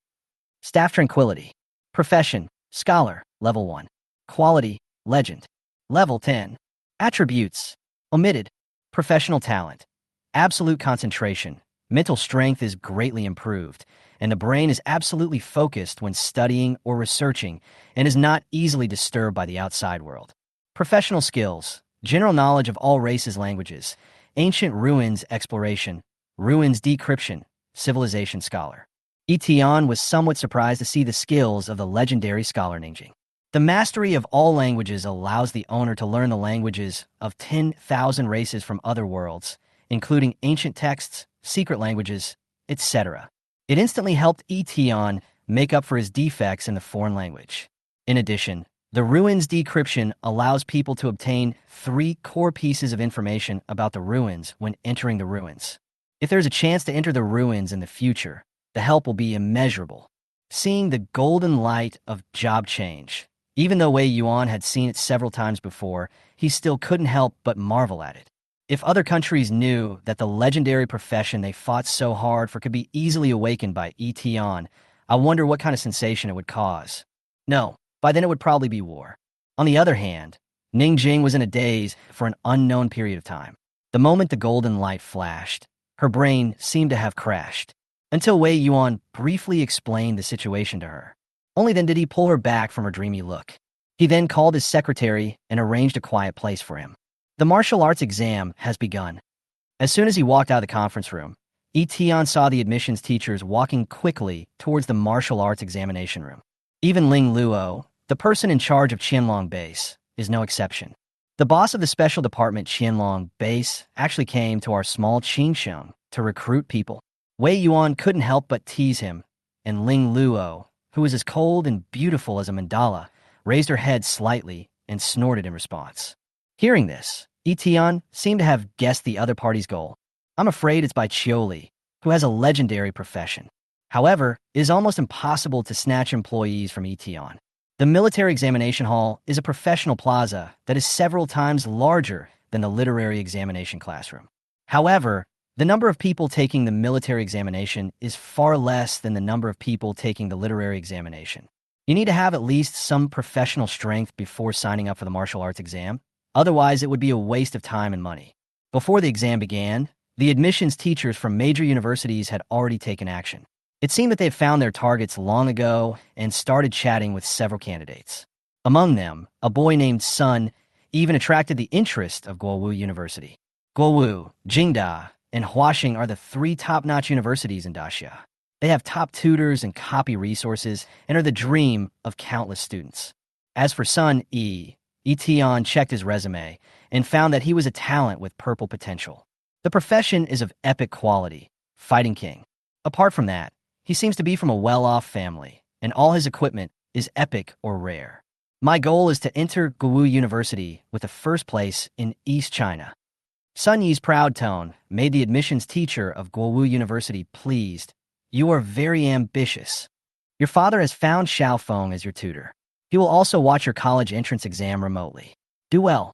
Staff Tranquility. Profession, Scholar, Level 1. Quality, Legend. Level 10. Attributes. Omitted. Professional talent. Absolute concentration. Mental strength is greatly improved, and the brain is absolutely focused when studying or researching and is not easily disturbed by the outside world. Professional skills. General knowledge of all races' languages. Ancient ruins exploration. Ruins decryption. Civilization scholar. Yi Tian was somewhat surprised to see the skills of the legendary scholar Ning Jing. The mastery of all languages allows the owner to learn the languages of 10,000 races from other worlds, including ancient texts, secret languages, etc. It instantly helped Yi Tian make up for his defects in the foreign language. In addition, the ruins decryption allows people to obtain 3 core pieces of information about the ruins when entering the ruins. If there's a chance to enter the ruins in the future, the help will be immeasurable. Seeing the golden light of job change. Even though Wei Yuan had seen it several times before, he still couldn't help but marvel at it. If other countries knew that the legendary profession they fought so hard for could be easily awakened by Yi Tian, I wonder what kind of sensation it would cause. No, by then it would probably be war. On the other hand, Ning Jing was in a daze for an unknown period of time. The moment the golden light flashed, her brain seemed to have crashed, until Wei Yuan briefly explained the situation to her. Only then did he pull her back from her dreamy look. He then called his secretary and arranged a quiet place for him. The martial arts exam has begun. As soon as he walked out of the conference room, Yi Tian saw the admissions teachers walking quickly towards the martial arts examination room. Even Ling Luo, the person in charge of Qianlong Base, is no exception. The boss of the special department Qianlong Base actually came to our small Qingsheng to recruit people. Wei Yuan couldn't help but tease him, and Ling Luo, who was as cold and beautiful as a mandala, raised her head slightly and snorted in response. Hearing this, Yi Tian seemed to have guessed the other party's goal. I'm afraid it's by Chioli, who has a legendary profession. However, it is almost impossible to snatch employees from Yi Tian. The military examination hall is a professional plaza that is several times larger than the literary examination classroom. However, the number of people taking the military examination is far less than the number of people taking the literary examination. You need to have at least some professional strength before signing up for the martial arts exam. Otherwise, it would be a waste of time and money. Before the exam began, the admissions teachers from major universities had already taken action. It seemed that they had found their targets long ago and started chatting with several candidates. Among them, a boy named Sun even attracted the interest of Guowu University. Guowu, Jingda, and Huaxing are the 3 top-notch universities in Daxia. They have top tutors and copy resources and are the dream of countless students. As for Sun Yi Tian checked his resume and found that he was a talent with purple potential. The profession is of epic quality, fighting king. Apart from that, he seems to be from a well-off family, and all his equipment is epic or rare. My goal is to enter Guowu University with a first place in East China. Sun Yi's proud tone made the admissions teacher of Guowu University pleased. You are very ambitious. Your father has found Xiao Feng as your tutor. He will also watch your college entrance exam remotely. Do well.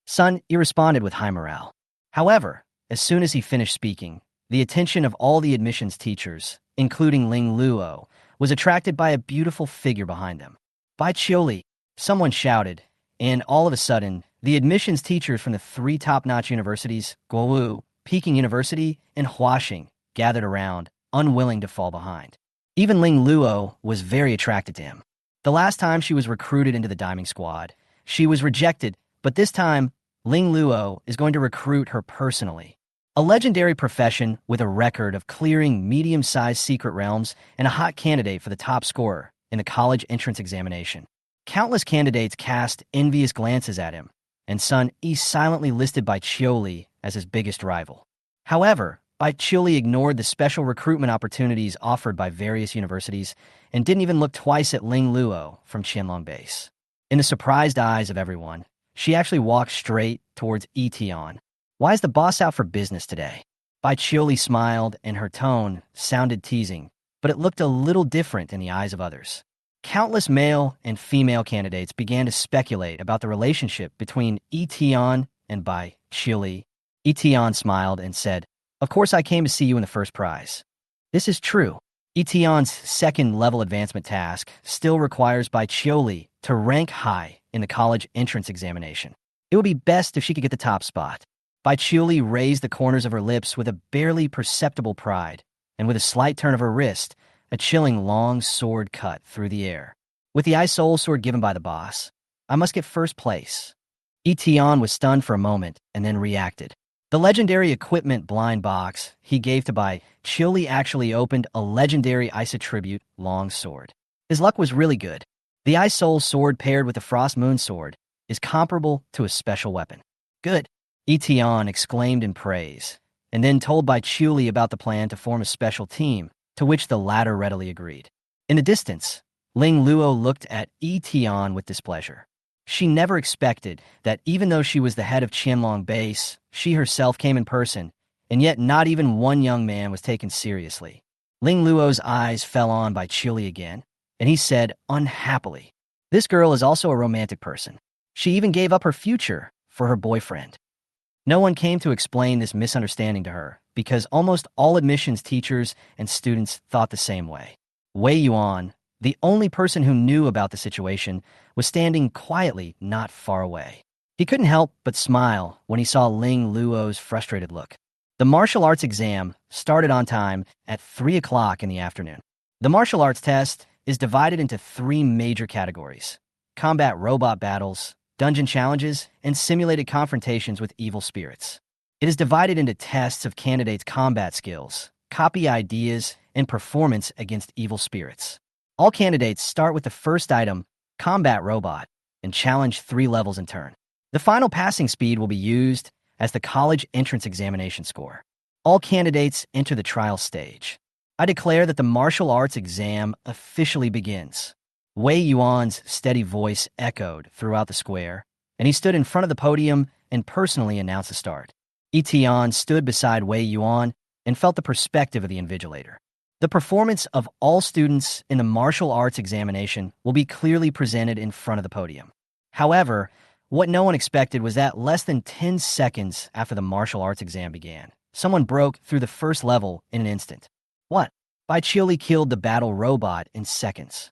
Sun Yi responded with high morale. However, as soon as he finished speaking, the attention of all the admissions teachers, including Ling Luo, was attracted by a beautiful figure behind them. Bai Qiuli, someone shouted, and all of a sudden, the admissions teachers from the three top-notch universities, Guowu, Peking University, and Huaxing, gathered around, unwilling to fall behind. Even Ling Luo was very attracted to him. The last time she was recruited into the Diamond Squad, she was rejected, but this time, Ling Luo is going to recruit her personally. A legendary profession with a record of clearing medium-sized secret realms and a hot candidate for the top scorer in the college entrance examination. Countless candidates cast envious glances at him, and Sun Yi silently listed Bai Qiuli as his biggest rival. However, Bai Qiuli ignored the special recruitment opportunities offered by various universities and didn't even look twice at Ling Luo from Qianlong Base. In the surprised eyes of everyone, she actually walked straight towards Yi Tian. "Why is the boss out for business today?" Bai Qiuli smiled, and her tone sounded teasing, but it looked a little different in the eyes of others. Countless male and female candidates began to speculate about the relationship between Yi Tian and Bai Qiuli. Yi Tian smiled and said, "Of course I came to see you in the first prize." This is true. Yi Tian's second-level advancement task still requires Bai Qiuli to rank high in the college entrance examination. It would be best if she could get the top spot. Bai Qiuli raised the corners of her lips with a barely perceptible pride, and with a slight turn of her wrist, a chilling long sword cut through the air. "With the soul sword given by the boss, I must get first place." Yi Tian was stunned for a moment and then reacted. The legendary equipment blind box he gave to Bai Qiuli actually opened a legendary Ice Attribute long sword. His luck was really good. The Ice Soul sword paired with the Frost Moon sword is comparable to a special weapon. "Good," Yi Tian exclaimed in praise, and then told Bai Qiuli about the plan to form a special team, to which the latter readily agreed. In the distance, Ling Luo looked at Yi Tian with displeasure. She never expected that even though she was the head of Qianlong Base, she herself came in person, and yet not even one young man was taken seriously. Ling Luo's eyes fell on Bai Qiuli again, and he said unhappily, "This girl is also a romantic person. She even gave up her future for her boyfriend." No one came to explain this misunderstanding to her, because almost all admissions teachers and students thought the same way. Wei Yuan, the only person who knew about the situation, was standing quietly not far away. He couldn't help but smile when he saw Ling Luo's frustrated look. The martial arts exam started on time at 3 o'clock in the afternoon. The martial arts test is divided into 3 major categories: combat robot battles, dungeon challenges, and simulated confrontations with evil spirits. It is divided into tests of candidates' combat skills, copy ideas, and performance against evil spirits. All candidates start with the first item, combat robot, and challenge 3 levels in turn. The final passing speed will be used as the college entrance examination score. All candidates enter the trial stage. I declare that the martial arts exam officially begins. Wei Yuan's steady voice echoed throughout the square, and he stood in front of the podium and personally announced the start. Yi Tian stood beside Wei Yuan and felt the perspective of the invigilator. The performance of all students in the martial arts examination will be clearly presented in front of the podium. However, what no one expected was that less than 10 seconds after the martial arts exam began, someone broke through the first level in an instant. What? Bai Qiuli killed the battle robot in seconds.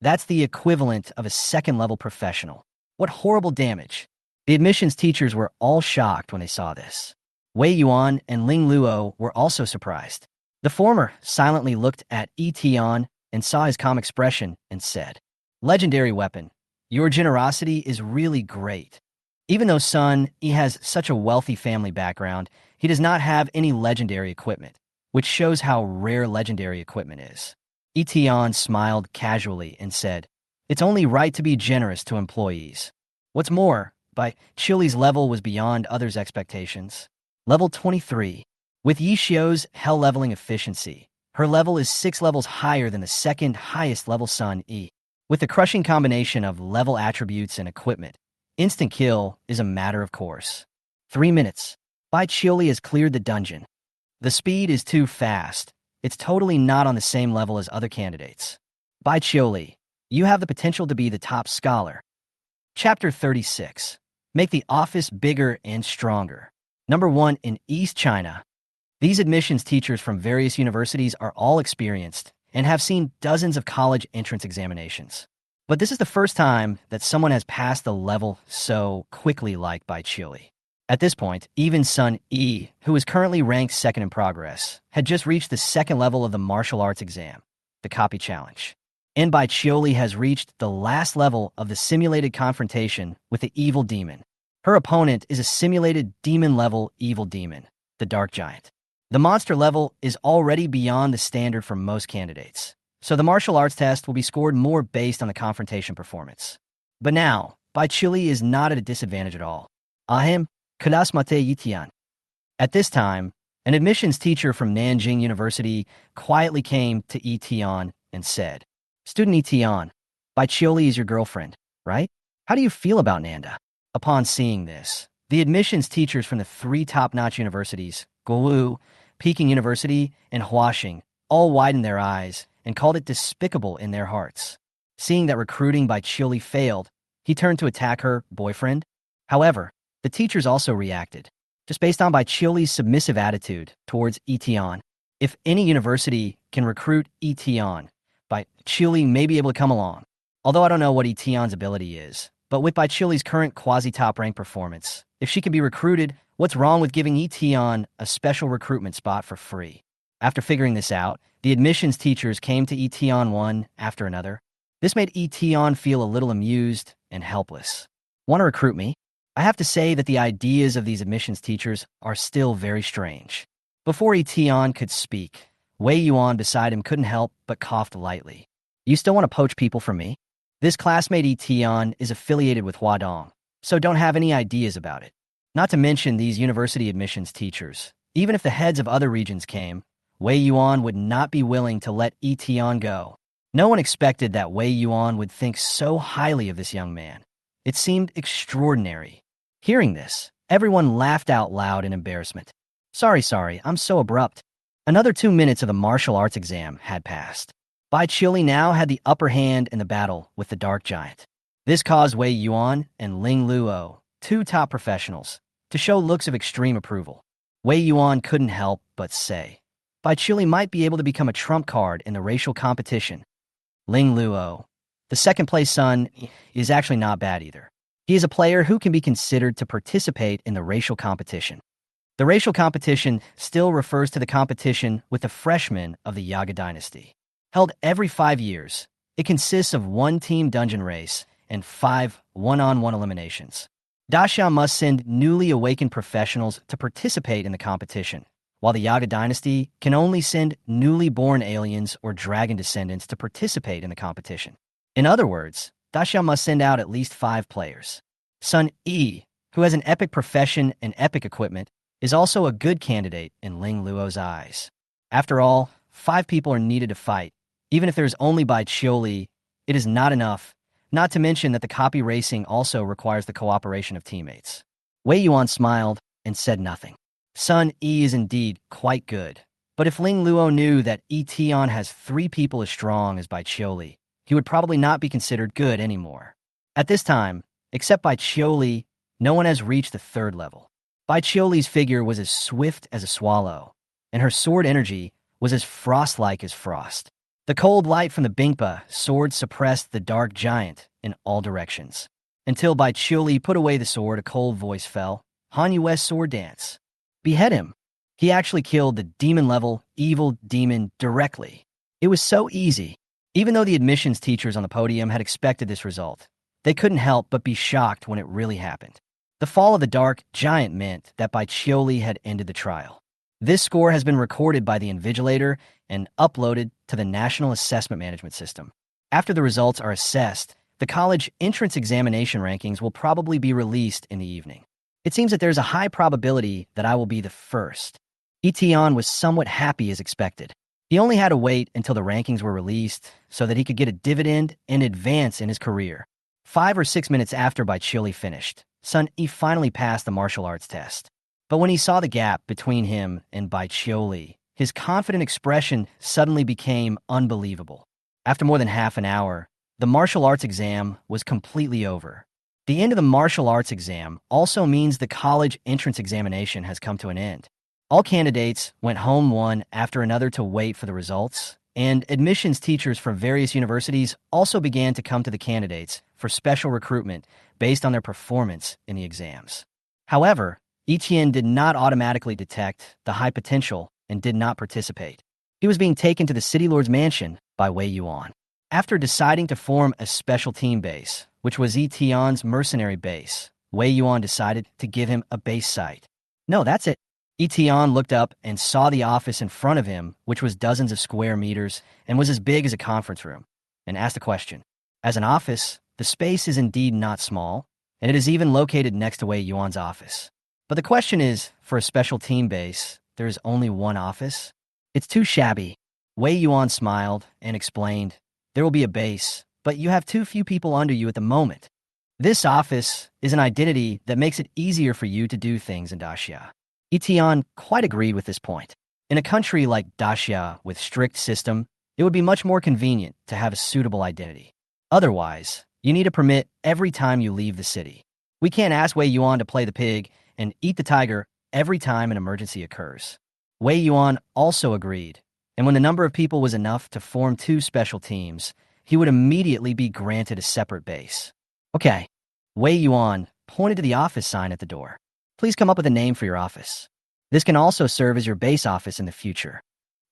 That's the equivalent of a second-level professional. What horrible damage. The admissions teachers were all shocked when they saw this. Wei Yuan and Ling Luo were also surprised. The former silently looked at Yi Tian and saw his calm expression and said, "Legendary weapon, your generosity is really great." Even though Sun Yi has such a wealthy family background, he does not have any legendary equipment, which shows how rare legendary equipment is. Yi Tian smiled casually and said, "It's only right to be generous to employees." What's more, Bai Qiuli's level was beyond others' expectations. Level 23. With Yi Xiu's hell leveling efficiency, her level is 6 levels higher than the second highest level Sun Yi. With the crushing combination of level attributes and equipment, instant kill is a matter of course. 3 minutes. Bai Qiuli has cleared the dungeon. The speed is too fast. It's totally not on the same level as other candidates. Bai Qiuli, you have the potential to be the top scholar. Chapter 36. make the office bigger and stronger. Number 1, in East China. These admissions teachers from various universities are all experienced and have seen dozens of college entrance examinations. But this is the first time that someone has passed the level so quickly like Bai Qiuli. At this point, even Sun Yi, who is currently ranked second in progress, had just reached the second level of the martial arts exam, the copy challenge. And Bai Qiuli has reached the last level of the simulated confrontation with the evil demon. Her opponent is a simulated demon-level evil demon, the Dark Giant. The monster level is already beyond the standard for most candidates, so the martial arts test will be scored more based on the confrontation performance. But now, Bai Qiuli is not at a disadvantage at all. Ahem, Kadas Mate Yi Tian. At this time, an admissions teacher from Nanjing University quietly came to Yi Tian and said, "Student Yi Tian, Bai Qiuli is your girlfriend, right? How do you feel about Nanda?" Upon seeing this, the admissions teachers from the 3 top-notch universities, Golu, Peking University, and Huaxing, all widened their eyes and called it despicable in their hearts. Seeing that recruiting Bai Qiuli failed, he turned to attack her boyfriend. However, the teachers also reacted, just based on Bai Qiuli's submissive attitude towards Yi Tian. If any university can recruit Yi Tian, Bai Qiuli may be able to come along. Although I don't know what Yi Tian's ability is, but with Bai Qiuli's current quasi-top rank performance, if she can be recruited, what's wrong with giving Yi Tian a special recruitment spot for free? After figuring this out, the admissions teachers came to Yi Tian one after another. This made Yi Tian feel a little amused and helpless. Want to recruit me? I have to say that the ideas of these admissions teachers are still very strange. Before Yi Tian could speak, Wei Yuan beside him couldn't help but coughed lightly. You still want to poach people from me? This classmate Yi Tian is affiliated with Huadong, so don't have any ideas about it. Not to mention these university admissions teachers. Even if the heads of other regions came, Wei Yuan would not be willing to let Yi Tian go. No one expected that Wei Yuan would think so highly of this young man. It seemed extraordinary. Hearing this, everyone laughed out loud in embarrassment. Sorry, I'm so abrupt. Another 2 minutes of the martial arts exam had passed. Bai Qiuli now had the upper hand in the battle with the Dark Giant. This caused Wei Yuan and Ling Luo, 2 top professionals, to show looks of extreme approval. Wei Yuan couldn't help but say, Bai Qiuli might be able to become a trump card in the racial competition. Ling Luo, the second-place son, is actually not bad either. He is a player who can be considered to participate in the racial competition. The racial competition still refers to the competition with the freshmen of the Yaga dynasty. Held every 5 years, it consists of 1 team dungeon race and 5 one-on-one eliminations. Daxia must send newly awakened professionals to participate in the competition, while the Yaga dynasty can only send newly born aliens or dragon descendants to participate in the competition. In other words, Daxia must send out at least 5 players. Sun Yi, who has an epic profession and epic equipment, is also a good candidate in Ling Luo's eyes. After all, 5 people are needed to fight. Even if there's only Bai Qiuli, it is not enough, not to mention that the copy racing also requires the cooperation of teammates. Wei Yuan smiled and said nothing. Sun Yi is indeed quite good, but if Ling Luo knew that Yi Tian has 3 people as strong as Bai Qiuli, he would probably not be considered good anymore. At this time, except Bai Qiuli, no one has reached the 3rd level. Bai Qiuli's figure was as swift as a swallow, and her sword energy was as frost-like as frost. The cold light from the Bingpa sword suppressed the Dark Giant in all directions. Until Bai Qiuli put away the sword, a cold voice fell. Han Yue's sword dance. Behead him. He actually killed the demon-level evil demon directly. It was so easy. Even though the admissions teachers on the podium had expected this result, they couldn't help but be shocked when it really happened. The fall of the Dark Giant meant that Bai Qiuli had ended the trial. This score has been recorded by the Invigilator and uploaded to the National Assessment Management System. After the results are assessed, the college entrance examination rankings will probably be released in the evening. It seems that there's a high probability that I will be the first. Yi Tian was somewhat happy as expected. He only had to wait until the rankings were released so that he could get a dividend and advance in his career. 5 or 6 minutes after Bai Qiuli finished, Sun Yi finally passed the martial arts test. But when he saw the gap between him and Bai Qiuli, his confident expression suddenly became unbelievable. After more than half an hour, the martial arts exam was completely over. The end of the martial arts exam also means the college entrance examination has come to an end. All candidates went home one after another to wait for the results, and admissions teachers from various universities also began to come to the candidates for special recruitment based on their performance in the exams. However, Yi Tian did not automatically detect the high potential and did not participate. He was being taken to the city lord's mansion by Wei Yuan. After deciding to form a special team base, which was Yi Tian's mercenary base, Wei Yuan decided to give him a base site. No, that's it. Yi Tian looked up and saw the office in front of him, which was dozens of square meters and was as big as a conference room, and asked a question. As an office, the space is indeed not small, and it is even located next to Wei Yuan's office. But the question is, for a special team base, there is only one office? It's too shabby. Wei Yuan smiled and explained, there will be a base, but you have too few people under you at the moment. This office is an identity that makes it easier for you to do things in Daxia. Yi Tian quite agreed with this point. In a country like Daxia with strict system, it would be much more convenient to have a suitable identity. Otherwise, you need a permit every time you leave the city. We can't ask Wei Yuan to play the pig and eat the tiger every time an emergency occurs. Wei Yuan also agreed, and when the number of people was enough to form 2 special teams, he would immediately be granted a separate base. Okay. Wei Yuan pointed to the office sign at the door. Please come up with a name for your office. This can also serve as your base office in the future.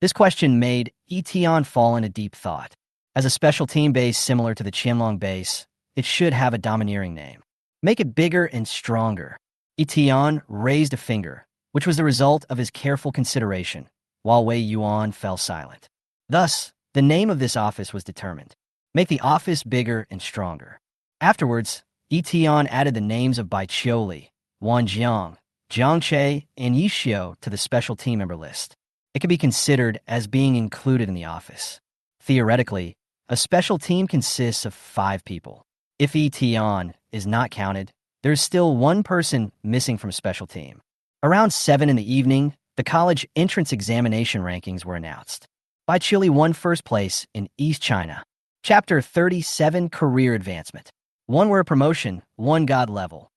This question made Yi Tian fall into deep thought. As a special team base similar to the Qianlong base, it should have a domineering name. Make it bigger and stronger. Yi Tian raised a finger, which was the result of his careful consideration, while Wei Yuan fell silent. Thus, the name of this office was determined. Make the office bigger and stronger. Afterwards, Yi Tian added the names of Bai Qiuli, Wan Jang, Jiang Che, and Yi Xiu to the special team member list. It can be considered as being included in the office. Theoretically, a special team consists of 5 people. If Yi Tian is not counted, there is still 1 person missing from a special team. Around 7 in the evening, the college entrance examination rankings were announced. Bai Qiuli won first place in East China. Chapter 37, Career Advancement. 1 were a promotion, 1 God level.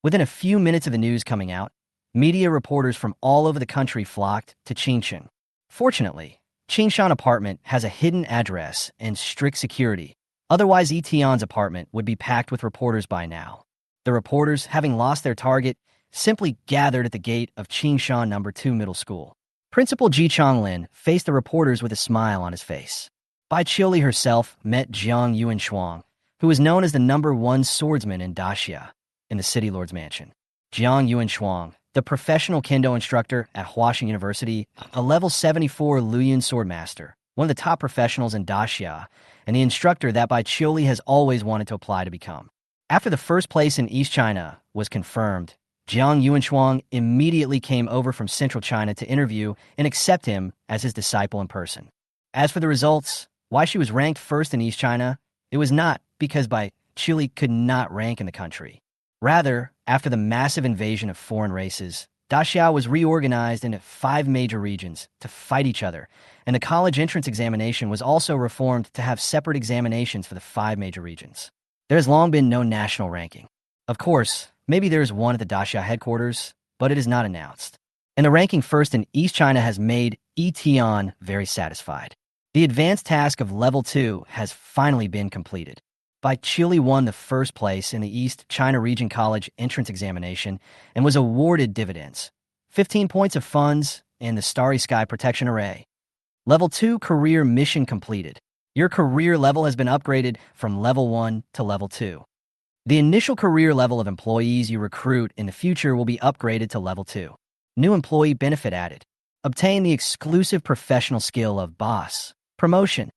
Within a few minutes of the news coming out, media reporters from all over the country flocked to Qingshan. Fortunately, Qingshan apartment has a hidden address and strict security. Otherwise, Yi Tian's apartment would be packed with reporters by now. The reporters, having lost their target, simply gathered at the gate of Qingshan No. 2 Middle School. Principal Ji Chonglin faced the reporters with a smile on his face. Bai Qiuli herself met Jiang Yuanshuang, who was known as the No. 1 swordsman in Daxia, in the city lord's mansion. Jiang Yuanshuang, the professional kendo instructor at Huaxing University, a level 74 Luoyuan swordmaster, one of the top professionals in Daxia, and the instructor that Bai Qiuli has always wanted to apply to become. After the first place in East China was confirmed, Jiang Yuanshuang immediately came over from Central China to interview and accept him as his disciple in person. As for the results, why she was ranked first in East China, it was not because Bai Qiuli could not rank in the country. Rather, after the massive invasion of foreign races, Daxia was reorganized into 5 major regions to fight each other, and the college entrance examination was also reformed to have separate examinations for the 5 major regions. There has long been no national ranking. Of course, maybe there is one at the Daxia headquarters, but it is not announced. And the ranking first in East China has made Yi Tian very satisfied. The advanced task of Level 2 has finally been completed. Bai Qiuli won the first place in the East China Region College entrance examination and was awarded dividends, 15 points of funds, and the Starry Sky Protection Array. Level 2 career mission completed. Your career level has been upgraded from Level 1 to Level 2. The initial career level of employees you recruit in the future will be upgraded to Level 2. New employee benefit added. Obtain the exclusive professional skill of boss. Promotion.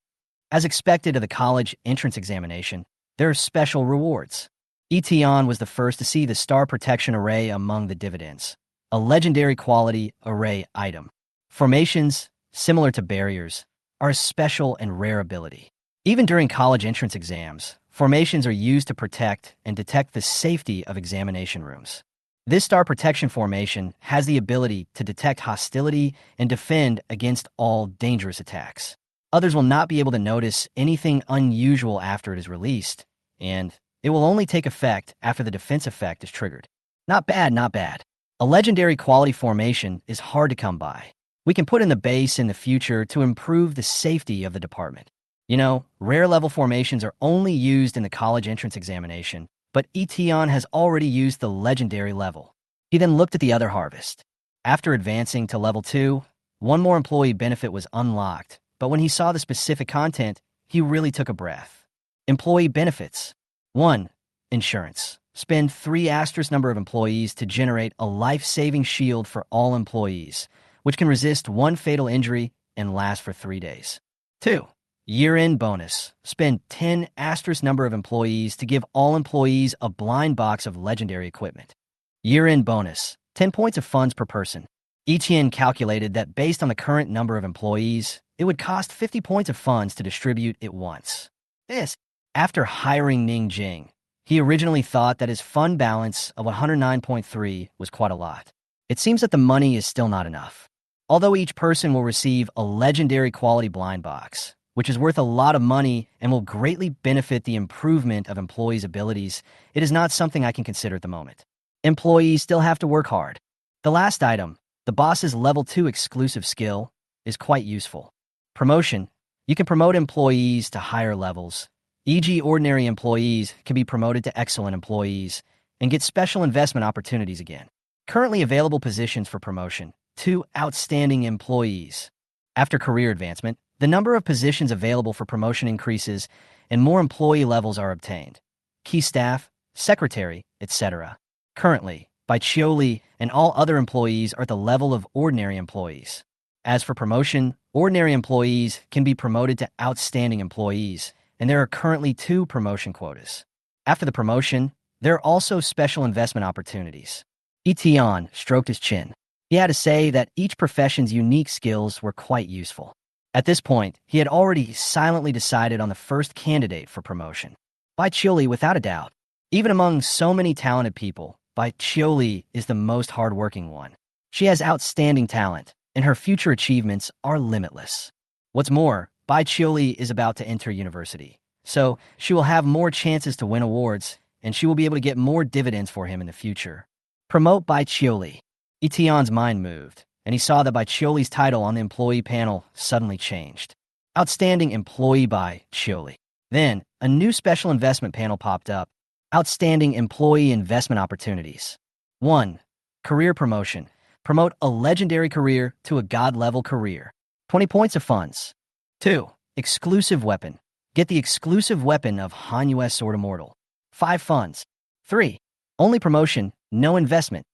As expected of the college entrance examination, there are special rewards. Yi Tian was the first to see the Star Protection Array among the dividends, a legendary quality array item. Formations, similar to barriers, are a special and rare ability. Even during college entrance exams, formations are used to protect and detect the safety of examination rooms. This Star Protection formation has the ability to detect hostility and defend against all dangerous attacks. Others will not be able to notice anything unusual after it is released, and It will only take effect after the defense effect is triggered. Not bad, not bad. A legendary quality formation is hard to come by. We can put in the base in the future to improve the safety of the department. You know, rare level formations are only used in the college entrance examination, but Eton has already used the legendary level. He then looked at the other harvest. After advancing to level 2, one more employee benefit was unlocked, but when he saw the specific content, he really took a breath. Employee benefits. 1. Insurance. Spend 3 asterisk number of employees to generate a life-saving shield for all employees, which can resist 1 fatal injury and last for 3 days. 2. Year-end bonus. Spend 10 asterisk number of employees to give all employees a blind box of legendary equipment. Year-end bonus. 10 points of funds per person. Yi Tian calculated that based on the current number of employees, it would cost 50 points of funds to distribute it once. This, after hiring Ning Jing, he originally thought that his fund balance of 109.3 was quite a lot. It seems that the money is still not enough. Although each person will receive a legendary quality blind box, which is worth a lot of money and will greatly benefit the improvement of employees' abilities, it is not something I can consider at the moment. Employees still have to work hard. The last item, the boss's level 2 exclusive skill, is quite useful. Promotion. You can promote employees to higher levels, e.g. ordinary employees can be promoted to excellent employees and get special investment opportunities again. Currently available positions for promotion. 2. Outstanding employees. After career advancement, the number of positions available for promotion increases and more employee levels are obtained. Key staff, secretary, etc. Currently, by Chioli and all other employees are at the level of ordinary employees. As for promotion, ordinary employees can be promoted to outstanding employees, and there are currently 2 promotion quotas. After the promotion, there are also special investment opportunities. Eton stroked his chin. He had to say that each profession's unique skills were quite useful. At this point, he had already silently decided on the first candidate for promotion. Bai Chioli, without a doubt. Even among so many talented people, Bai Chioli is the most hardworking one. She has outstanding talent, and her future achievements are limitless. What's more, Bai Chioli is about to enter university, so she will have more chances to win awards, and she will be able to get more dividends for him in the future. Promote Bai Chioli. Eton's mind moved, and he saw that Bai Chioli's title on the employee panel suddenly changed. Outstanding Employee Bai Chioli. Then, a new special investment panel popped up. Outstanding Employee Investment Opportunities. 1. Career Promotion. Promote a legendary career to a god-level career. 20 points of funds. 2. Exclusive Weapon. Get the exclusive weapon of Hanyue Sword Immortal. 5 funds. 3. Only promotion, no investment.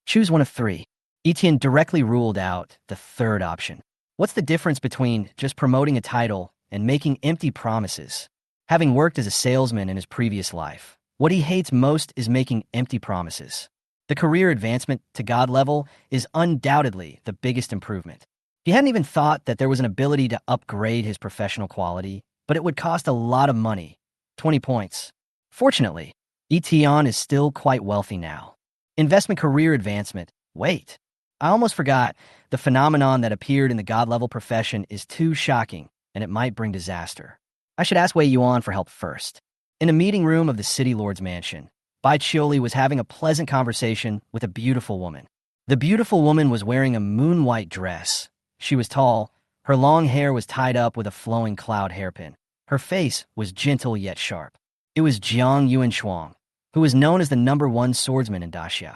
Choose one of 3. Etienne directly ruled out the third option. What's the difference between just promoting a title and making empty promises? Having worked as a salesman in his previous life, what he hates most is making empty promises. The career advancement to God level is undoubtedly the biggest improvement. He hadn't even thought that there was an ability to upgrade his professional quality, but it would cost a lot of money, 20 points. Fortunately, Eton is still quite wealthy now. Investment career advancement. Wait, I almost forgot. The phenomenon that appeared in the god-level profession is too shocking, and it might bring disaster. I should ask Wei Yuan for help first. In a meeting room of the city lord's mansion, Bai Chioli was having a pleasant conversation with a beautiful woman. The beautiful woman was wearing a moon-white dress. She was tall. Her long hair was tied up with a flowing cloud hairpin. Her face was gentle yet sharp. It was Jiang Yuanshuang, who was known as the #1 swordsman in Daxia.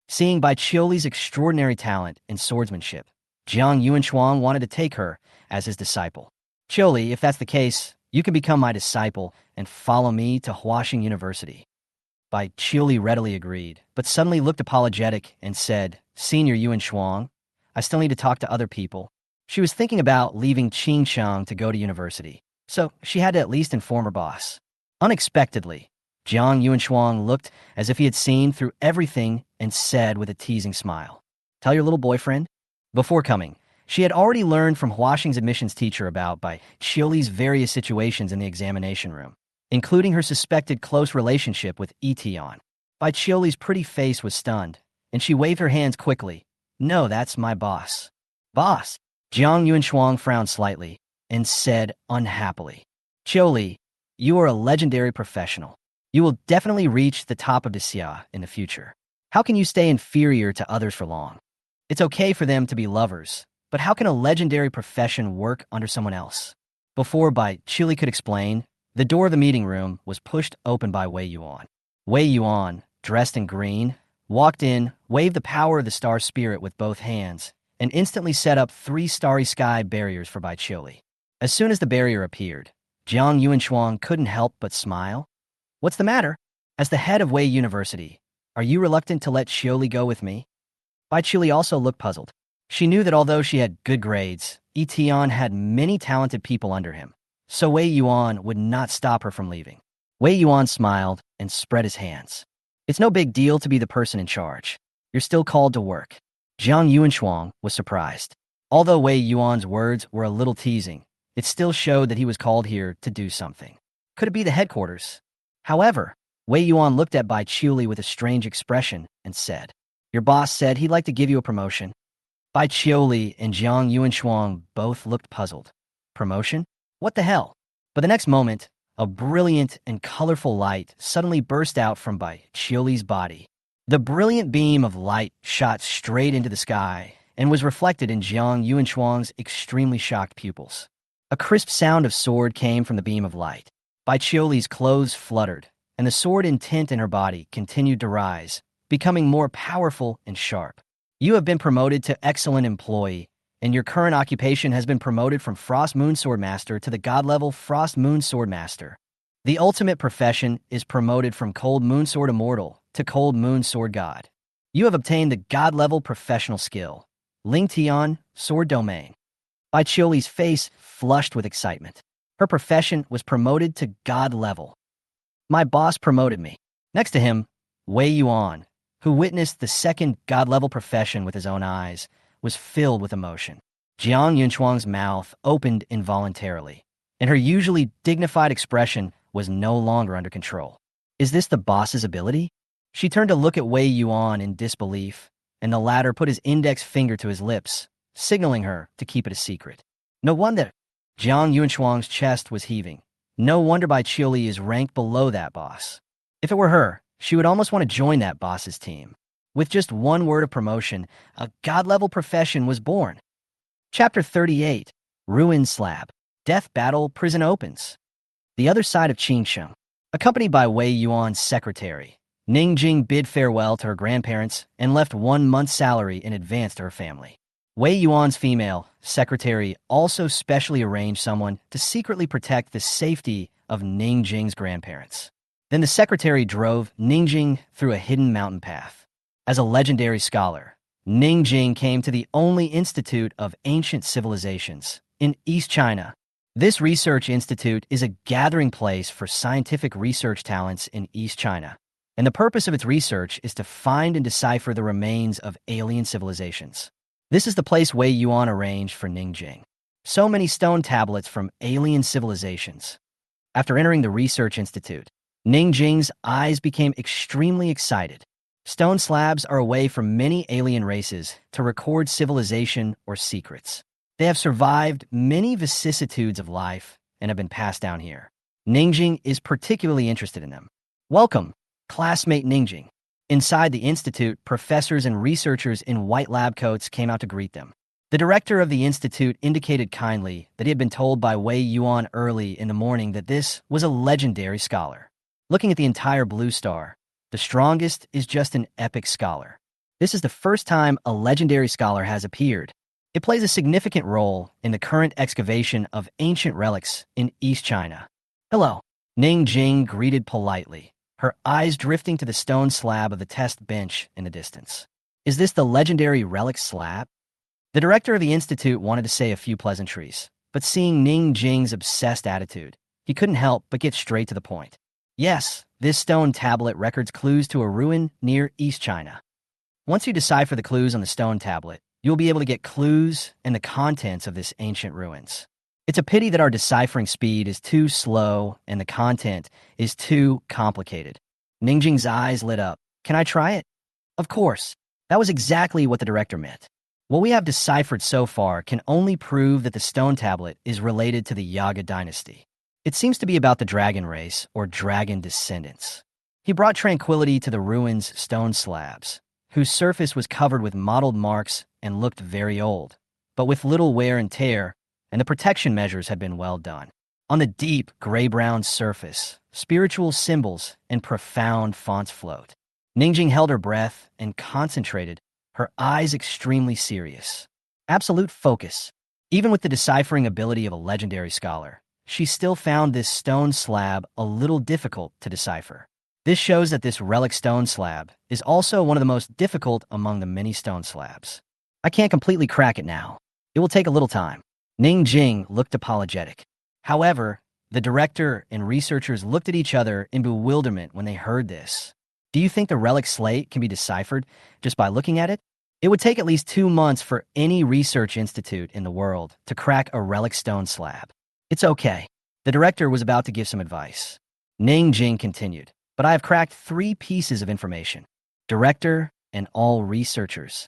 Seeing Bai Chioli's extraordinary talent in swordsmanship, Jiang Yuanshuang wanted to take her as his disciple. Chioli, if that's the case, you can become my disciple and follow me to Huaxing University. Bai Chioli readily agreed, but suddenly looked apologetic and said, Senior Yuanshuang, I still need to talk to other people. She was thinking about leaving Qingchang to go to university, so she had to at least inform her boss. Unexpectedly, Jiang Yuanshuang looked as if he had seen through everything and said with a teasing smile, Tell your little boyfriend? Before coming, she had already learned from Huaxing's admissions teacher about Bai Chioli's various situations in the examination room, including her suspected close relationship with Eton. Bai Chioli's pretty face was stunned, and she waved her hands quickly. No, that's my boss. Boss? Jiang Yuanshuang frowned slightly and said unhappily, Chioli, you are a legendary professional. You will definitely reach the top of the Xia in the future. How can you stay inferior to others for long? It's okay for them to be lovers, but how can a legendary profession work under someone else? Before Bai Chili could explain, the door of the meeting room was pushed open by Wei Yuan. Wei Yuan, dressed in green, walked in, waved the power of the star spirit with both hands, and instantly set up 3 starry sky barriers for Bai Chili. As soon as the barrier appeared, Jiang Yuanshuang couldn't help but smile. What's the matter? As the head of Wei University, are you reluctant to let Xioli go with me? Bai Chili also looked puzzled. She knew that although she had good grades, Yi Tian had many talented people under him, so Wei Yuan would not stop her from leaving. Wei Yuan smiled and spread his hands. It's no big deal to be the person in charge. You're still called to work. Jiang Yuanshuang was surprised. Although Wei Yuan's words were a little teasing, it still showed that he was called here to do something. Could it be the headquarters? However, Wei Yuan looked at Bai Chili with a strange expression and said, "Your boss said he'd like to give you a promotion." Bai Chili and Jiang Yuanshuang both looked puzzled. Promotion? What the hell? But the next moment, a brilliant and colorful light suddenly burst out from Bai Chili's body. The brilliant beam of light shot straight into the sky and was reflected in Jiang Yuanshuang's extremely shocked pupils. A crisp sound of sword came from the beam of light. Bai Chili's clothes fluttered, and the sword intent in her body continued to rise, becoming more powerful and sharp. You have been promoted to excellent employee, and your current occupation has been promoted from Frost Moon Swordmaster to the God-level Frost Moon Swordmaster. The ultimate profession is promoted from Cold Moon Sword Immortal to Cold Moon Sword God. You have obtained the God-level professional skill, Ling Tian, Sword Domain. Bai Chili's face flushed with excitement. Her profession was promoted to God level. My boss promoted me. Next to him, Wei Yuan, who witnessed the second God-level profession with his own eyes, was filled with emotion. Jiang Yunshuang's mouth opened involuntarily, and her usually dignified expression was no longer under control. Is this the boss's ability? She turned to look at Wei Yuan in disbelief, and the latter put his index finger to his lips, signaling her to keep it a secret. No wonder. Jiang Yunshuang's chest was heaving. No wonder Bai Chili is ranked below that boss. If it were her, she would almost want to join that boss's team. With just one word of promotion, a God-level profession was born. Chapter 38, Ruin Slab. Death Battle Prison Opens. The other side of Qingsheng. Accompanied by Wei Yuan's secretary, Ning Jing bid farewell to her grandparents and left 1 month's salary in advance to her family. Wei Yuan's female secretary also specially arranged someone to secretly protect the safety of Ning Jing's grandparents. Then the secretary drove Ning Jing through a hidden mountain path. As a legendary scholar, Ning Jing came to the only institute of ancient civilizations in East China. This research institute is a gathering place for scientific research talents in East China, and the purpose of its research is to find and decipher the remains of alien civilizations. This is the place Wei Yuan arranged for Ning Jing. So many stone tablets from alien civilizations. After entering the research institute, Ning Jing's eyes became extremely excited. Stone slabs are a way for many alien races to record civilization or secrets. They have survived many vicissitudes of life and have been passed down here. Ning Jing is particularly interested in them. Welcome, classmate Ning Jing. Inside the institute, professors and researchers in white lab coats came out to greet them. The director of the institute indicated kindly that he had been told by Wei Yuan early in the morning that this was a legendary scholar. Looking at the entire blue star, the strongest is just an epic scholar. This is the first time a legendary scholar has appeared. It plays a significant role in the current excavation of ancient relics in East China. Hello. Ning Jing greeted politely, her eyes drifting to the stone slab of the test bench in the distance. Is this the legendary relic slab? The director of the institute wanted to say a few pleasantries, but seeing Ning Jing's obsessed attitude, he couldn't help but get straight to the point. Yes, this stone tablet records clues to a ruin near East China. Once you decipher the clues on the stone tablet, you'll be able to get clues and the contents of this ancient ruins. It's a pity that our deciphering speed is too slow and the content is too complicated. Ning Jing's eyes lit up. Can I try it? Of course. That was exactly what the director meant. What we have deciphered so far can only prove that the stone tablet is related to the Yaga dynasty. It seems to be about the dragon race or dragon descendants. He brought tranquility to the ruins' stone slabs, whose surface was covered with mottled marks and looked very old, but with little wear and tear, and the protection measures had been well done. On the deep, gray-brown surface, spiritual symbols and profound fonts float. Ningjing held her breath and concentrated, her eyes extremely serious. Absolute focus. Even with the deciphering ability of a legendary scholar, she still found this stone slab a little difficult to decipher. This shows that this relic stone slab is also one of the most difficult among the many stone slabs. I can't completely crack it now. It will take a little time. Ningjing looked apologetic. However, the director and researchers looked at each other in bewilderment when they heard this. Do you think the relic slate can be deciphered just by looking at it? It would take at least 2 months for any research institute in the world to crack a relic stone slab. It's okay. The director was about to give some advice. Ningjing continued, but I have cracked 3 pieces of information. Director and all researchers.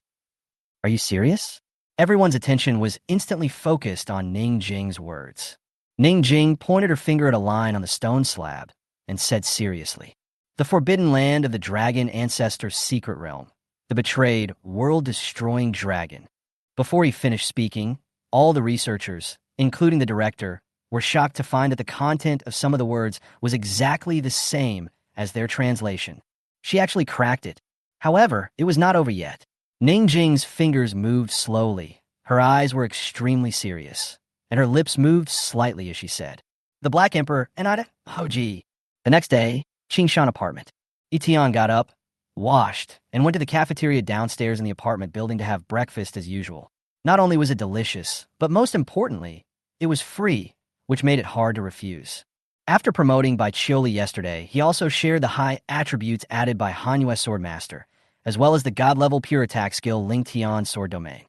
Are you serious? Everyone's attention was instantly focused on Ningjing's words. Ningjing pointed her finger at a line on the stone slab and said seriously, "The forbidden land of the dragon ancestor's secret realm. The betrayed, world-destroying dragon." Before he finished speaking, all the researchers, including the director, were shocked to find that the content of some of the words was exactly the same as their translation. She actually cracked it. However, it was not over yet. Ningjing's fingers moved slowly. Her eyes were extremely serious, and her lips moved slightly as she said, "The Black Emperor and Ida Hoji." The next day, Qingshan apartment. Yi Tian got up, washed, and went to the cafeteria downstairs in the apartment building to have breakfast as usual. Not only was it delicious, but most importantly, it was free, which made it hard to refuse. After promoting by Chioli yesterday, he also shared the high attributes added by Hanwha Swordmaster, as well as the god-level pure attack skill Ling Tian Sword Domain.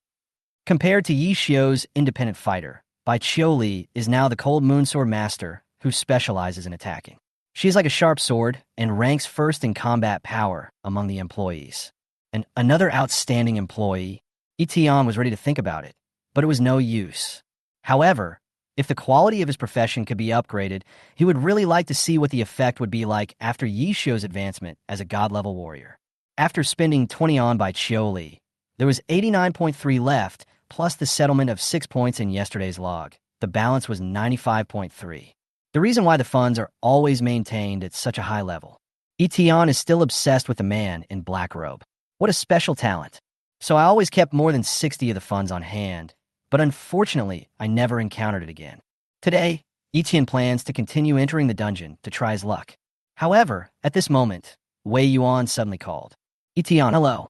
Compared to Yi Xiu's independent fighter, Bai Chioli is now the Cold Moon Sword Master who specializes in attacking. She is like a sharp sword and ranks first in combat power among the employees. And another outstanding employee, Yi Tian was ready to think about it, but it was no use. However, if the quality of his profession could be upgraded, he would really like to see what the effect would be like after Yi Xiu's advancement as a god-level warrior. After spending 20 on by Chioli, there was 89.3 left, plus the settlement of 6 points in yesterday's log. The balance was 95.3. The reason why the funds are always maintained at such a high level. Yi Tian is still obsessed with the man in black robe. What a special talent. So I always kept more than 60 of the funds on hand, but unfortunately, I never encountered it again. Today, Yi Tian plans to continue entering the dungeon to try his luck. However, at this moment, Wei Yuan suddenly called. Yi Tian, hello.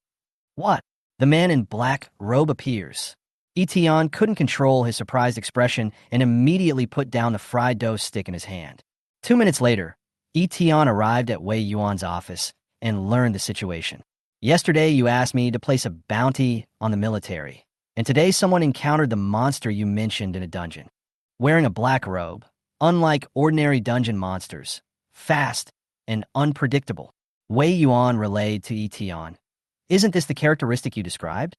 What? The man in black robe appears. Yi Tian couldn't control his surprised expression and immediately put down the fried dough stick in his hand. 2 minutes later, Yi Tian arrived at Wei Yuan's office and learned the situation. Yesterday, you asked me to place a bounty on the military, and today someone encountered the monster you mentioned in a dungeon. Wearing a black robe, unlike ordinary dungeon monsters, fast and unpredictable. Wei Yuan relayed to Yi Tian. Isn't this the characteristic you described?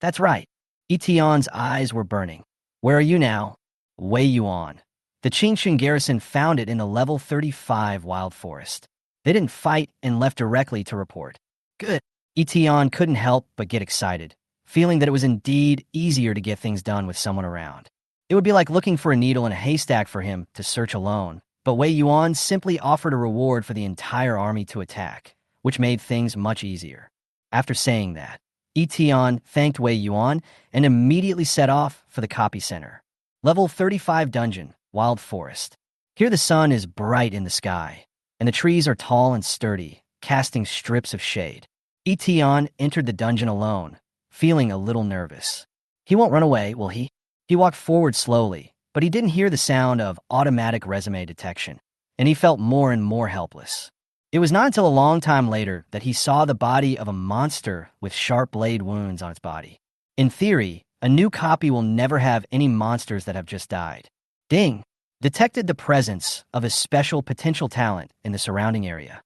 That's right. Yi Tian's eyes were burning. Where are you now? Wei Yuan. The Qingshan garrison found it in the level 35 wild forest. They didn't fight and left directly to report. Good. Yi Tian couldn't help but get excited, feeling that it was indeed easier to get things done with someone around. It would be like looking for a needle in a haystack for him to search alone, but Wei Yuan simply offered a reward for the entire army to attack, which made things much easier. After saying that, Yi Tian thanked Wei Yuan and immediately set off for the copy center. Level 35 dungeon, wild forest. Here the sun is bright in the sky, and the trees are tall and sturdy, casting strips of shade. Yi Tian entered the dungeon alone, feeling a little nervous. He won't run away, will he? He walked forward slowly, but he didn't hear the sound of automatic resume detection, and he felt more and more helpless. It was not until a long time later that he saw the body of a monster with sharp blade wounds on its body. In theory, a new copy will never have any monsters that have just died. Ding! Detected the presence of a special potential talent in the surrounding area.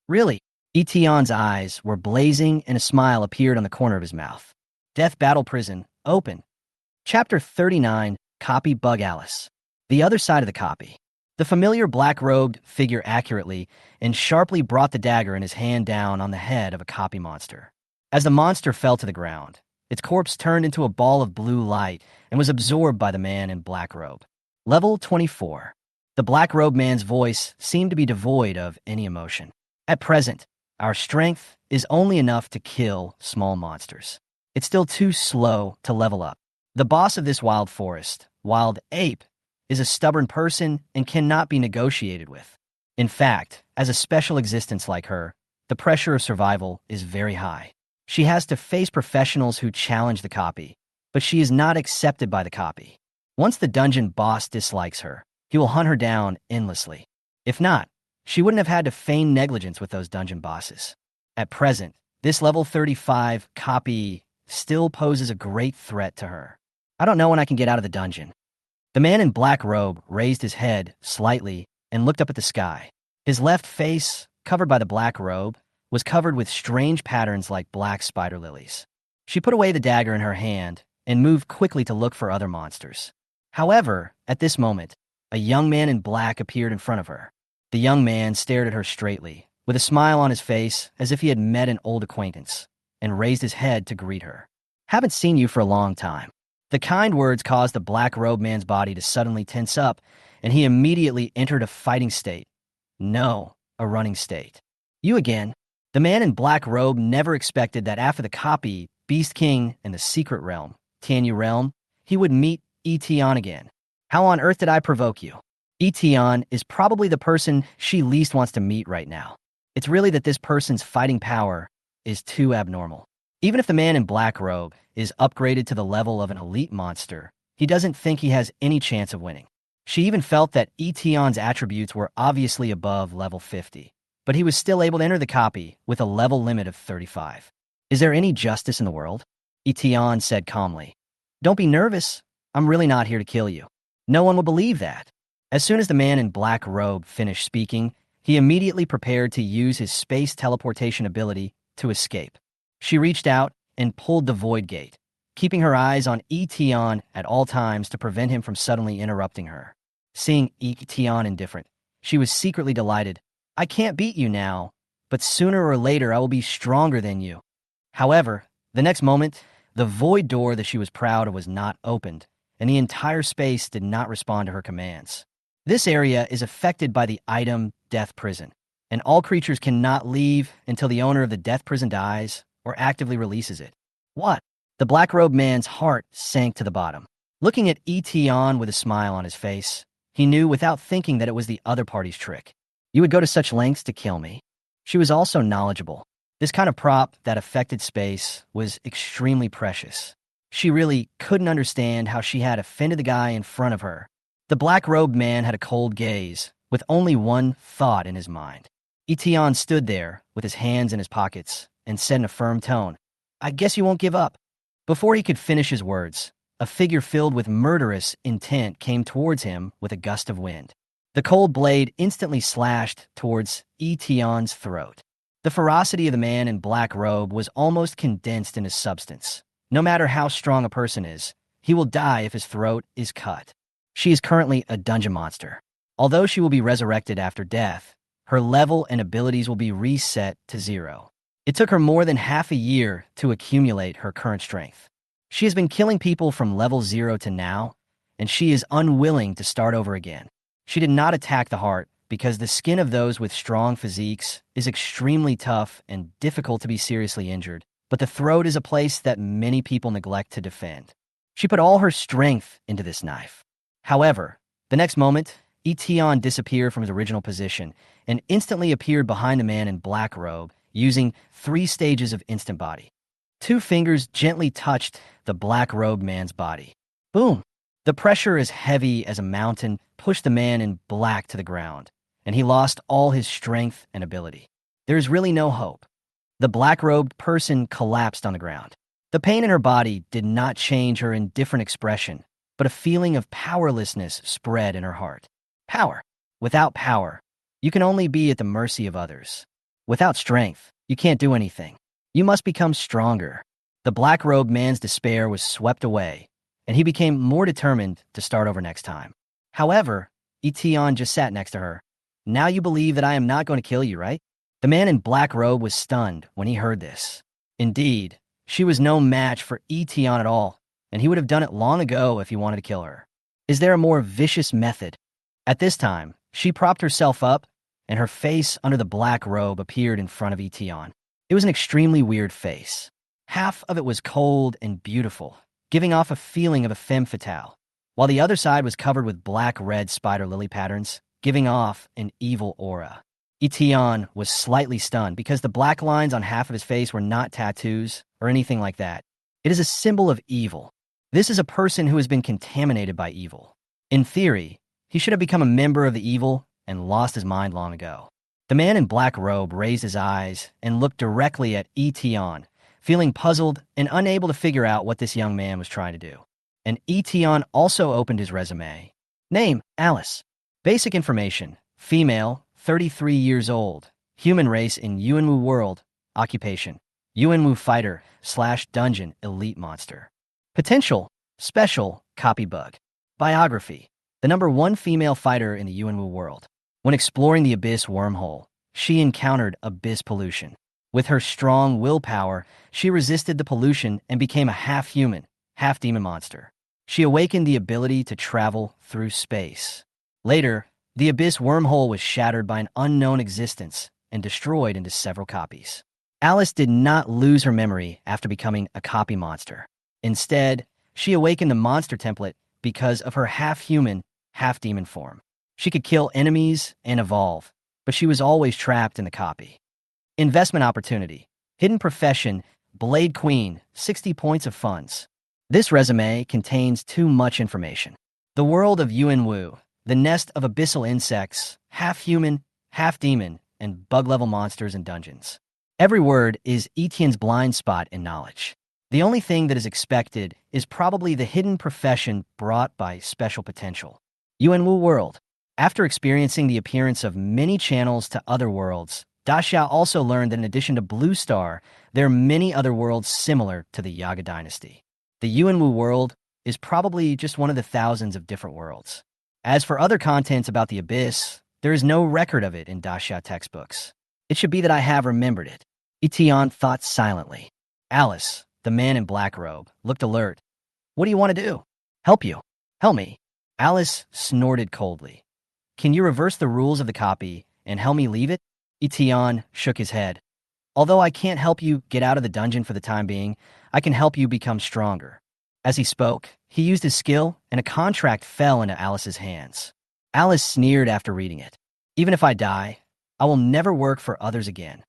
Really? Yi Tian's eyes were blazing and a smile appeared on the corner of his mouth. Death Battle Prison, open. Chapter 39, Copy Bug Alice. The other side of the copy. the familiar black-robed figure accurately and sharply brought the dagger in his hand down on the head of a copy monster. As the monster fell to the ground, its corpse turned into a ball of blue light and was absorbed by the man in black robe. Level 24. The black-robed man's voice seemed to be devoid of any emotion. At present, our strength is only enough to kill small monsters. It's still too slow to level up. The boss of this wild forest, Wild Ape, is a stubborn person and cannot be negotiated with. In fact, as a special existence like her, the pressure of survival is very high. She has to face professionals who challenge the copy, but she is not accepted by the copy. Once the dungeon boss dislikes her, he will hunt her down endlessly. If not, she wouldn't have had to feign negligence with those dungeon bosses. At present, this level 35 copy still poses a great threat to her. I don't know when I can get out of the dungeon. The man in black robe raised his head slightly and looked up at the sky. His left face, covered by the black robe, was covered with strange patterns like black spider lilies. She put away the dagger in her hand and moved quickly to look for other monsters. However, at this moment, a young man in black appeared in front of her. The young man stared at her straightly, with a smile on his face as if he had met an old acquaintance, and raised his head to greet her. "Haven't seen you for a long time." The kind words caused the black-robed man's body to suddenly tense up, and he immediately entered a fighting state. No, a running state. "You again?" The man in black robe never expected that after the copy, Beast King, and the secret realm, Tianyu realm, he would meet Yi Tian again. "How on earth did I provoke you?" Yi Tian is probably the person she least wants to meet right now. It's really that this person's fighting power is too abnormal. Even if the man in black robe is upgraded to the level of an elite monster, he doesn't think he has any chance of winning. She even felt that Yi Tian's attributes were obviously above level 50, but he was still able to enter the copy with a level limit of 35. "Is there any justice in the world?" Yi Tian said calmly. "Don't be nervous. I'm really not here to kill you. No one will believe that." As soon as the man in black robe finished speaking, he immediately prepared to use his space teleportation ability to escape. She reached out and pulled the void gate, keeping her eyes on Yi Tian at all times to prevent him from suddenly interrupting her. Seeing Yi Tian indifferent, she was secretly delighted. "I can't beat you now, but sooner or later I will be stronger than you." However, the next moment, the void door that she was proud of was not opened, and the entire space did not respond to her commands. This area is affected by the item Death Prison, and all creatures cannot leave until the owner of the Death Prison dies or actively releases it. "What?" The black-robed man's heart sank to the bottom. Looking at Yi Tian with a smile on his face, he knew without thinking that it was the other party's trick. "You would go to such lengths to kill me?" She was also knowledgeable. This kind of prop that affected space was extremely precious. She really couldn't understand how she had offended the guy in front of her. The black-robed man had a cold gaze, with only one thought in his mind. Yi Tian stood there, with his hands in his pockets, and said in a firm tone, "I guess you won't give up." Before he could finish his words, a figure filled with murderous intent came towards him with a gust of wind. The cold blade instantly slashed towards Yi Tian's throat. The ferocity of the man in black robe was almost condensed in his substance. No matter how strong a person is, he will die if his throat is cut. She is currently a dungeon monster. Although she will be resurrected after death, her level and abilities will be reset to 0. It took her more than half a year to accumulate her current strength. She has been killing people from level 0 to now, and she is unwilling to start over again. She did not attack the heart because the skin of those with strong physiques is extremely tough and difficult to be seriously injured, but the throat is a place that many people neglect to defend. She put all her strength into this knife. However, the next moment, Yi Tian disappeared from his original position and instantly appeared behind the man in black robe, using 3 stages of instant body. 2 fingers gently touched the black-robed man's body. Boom! The pressure as heavy as a mountain pushed the man in black to the ground, and he lost all his strength and ability. There is really no hope. The black-robed person collapsed on the ground. The pain in her body did not change her indifferent expression, but a feeling of powerlessness spread in her heart. Power. Without power, you can only be at the mercy of others. Without strength, you can't do anything. You must become stronger. The black-robed man's despair was swept away, and he became more determined to start over next time. However, Eton just sat next to her. Now you believe that I am not going to kill you, right? The man in black robe was stunned when he heard this. Indeed, she was no match for Eton at all, and he would have done it long ago if he wanted to kill her. Is there a more vicious method? At this time, she propped herself up, and her face under the black robe appeared in front of Eton. It was an extremely weird face. Half of it was cold and beautiful, giving off a feeling of a femme fatale, while the other side was covered with black-red spider lily patterns, giving off an evil aura. Eton was slightly stunned because the black lines on half of his face were not tattoos or anything like that. It is a symbol of evil. This is a person who has been contaminated by evil. In theory, he should have become a member of the evil and lost his mind long ago. The man in black robe raised his eyes and looked directly at Eton, feeling puzzled and unable to figure out what this young man was trying to do. And Eton also opened his resume. Name, Alice. Basic information, female, 33 years old, human race in Yuanwu world, occupation, Yuanwu fighter / dungeon elite monster. Potential, special, copy bug. Biography, the #1 female fighter in the Yuanwu world. When exploring the Abyss wormhole, she encountered Abyss pollution. With her strong willpower, she resisted the pollution and became a half-human, half-demon monster. She awakened the ability to travel through space. Later, the Abyss wormhole was shattered by an unknown existence and destroyed into several copies. Alice did not lose her memory after becoming a copy monster. Instead, she awakened the monster template because of her half-human, half-demon form. She could kill enemies and evolve, but she was always trapped in the copy. Investment opportunity. Hidden profession, Blade Queen, 60 points of funds. This resume contains too much information. The world of Yuanwu, the nest of abyssal insects, half-human, half-demon, and bug-level monsters and dungeons. Every word is Etienne's blind spot in knowledge. The only thing that is expected is probably the hidden profession brought by special potential. Yuanwu world. After experiencing the appearance of many channels to other worlds, Da Xiao also learned that in addition to Blue Star, there are many other worlds similar to the Yaga dynasty. The Yuanwu world is probably just one of the thousands of different worlds. As for other contents about the Abyss, there is no record of it in Da Xiao textbooks. It should be that I have remembered it. Eton thought silently. Alice, the man in black robe, looked alert. What do you want to do? Help you. Help me. Alice snorted coldly. Can you reverse the rules of the copy and help me leave it? Eton shook his head. Although I can't help you get out of the dungeon for the time being, I can help you become stronger. As he spoke, he used his skill, and a contract fell into Alice's hands. Alice sneered after reading it. Even if I die, I will never work for others again.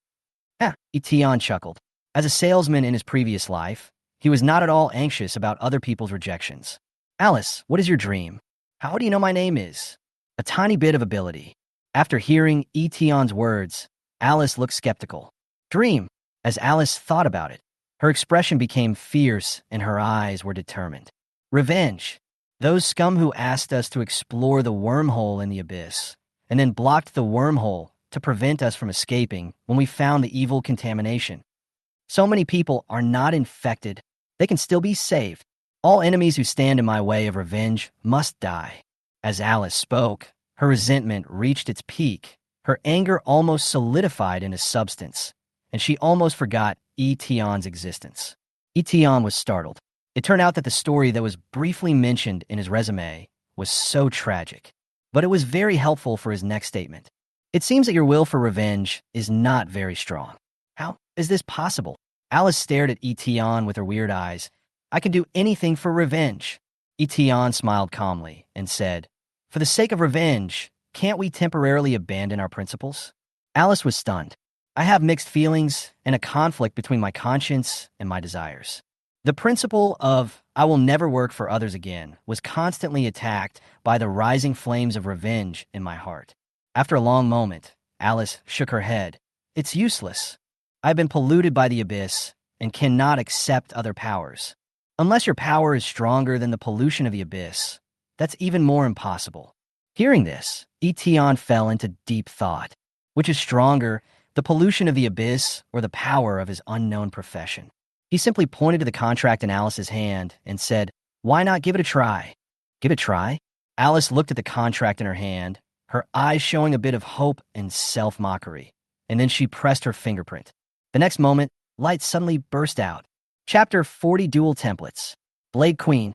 Eton chuckled. As a salesman in his previous life, he was not at all anxious about other people's rejections. Alice, what is your dream? How do you know my name is? A tiny bit of ability. After hearing Eton's words, Alice looked skeptical. Dream. As Alice thought about it, her expression became fierce and her eyes were determined. Revenge. Those scum who asked us to explore the wormhole in the Abyss, and then blocked the wormhole to prevent us from escaping when we found the evil contamination. So many people are not infected. They can still be saved. All enemies who stand in my way of revenge must die. As Alice spoke, her resentment reached its peak. Her anger almost solidified into substance, and she almost forgot Eton's existence. Eton was startled. It turned out that the story that was briefly mentioned in his resume was so tragic, but it was very helpful for his next statement. It seems that your will for revenge is not very strong. How is this possible? Alice stared at Eton with her weird eyes. I can do anything for revenge. Eton smiled calmly and said, for the sake of revenge, can't we temporarily abandon our principles? Alice was stunned. I have mixed feelings and a conflict between my conscience and my desires. The principle of I will never work for others again was constantly attacked by the rising flames of revenge in my heart. After a long moment, Alice shook her head. It's useless. I've been polluted by the Abyss and cannot accept other powers. Unless your power is stronger than the pollution of the Abyss, that's even more impossible. Hearing this, Eton fell into deep thought. Which is stronger, the pollution of the Abyss or the power of his unknown profession? He simply pointed to the contract in Alice's hand and said, why not give it a try? Give it a try? Alice looked at the contract in her hand, her eyes showing a bit of hope and self-mockery, and then she pressed her fingerprint. The next moment, light suddenly burst out. Chapter 40 Dual Templates. Blade Queen.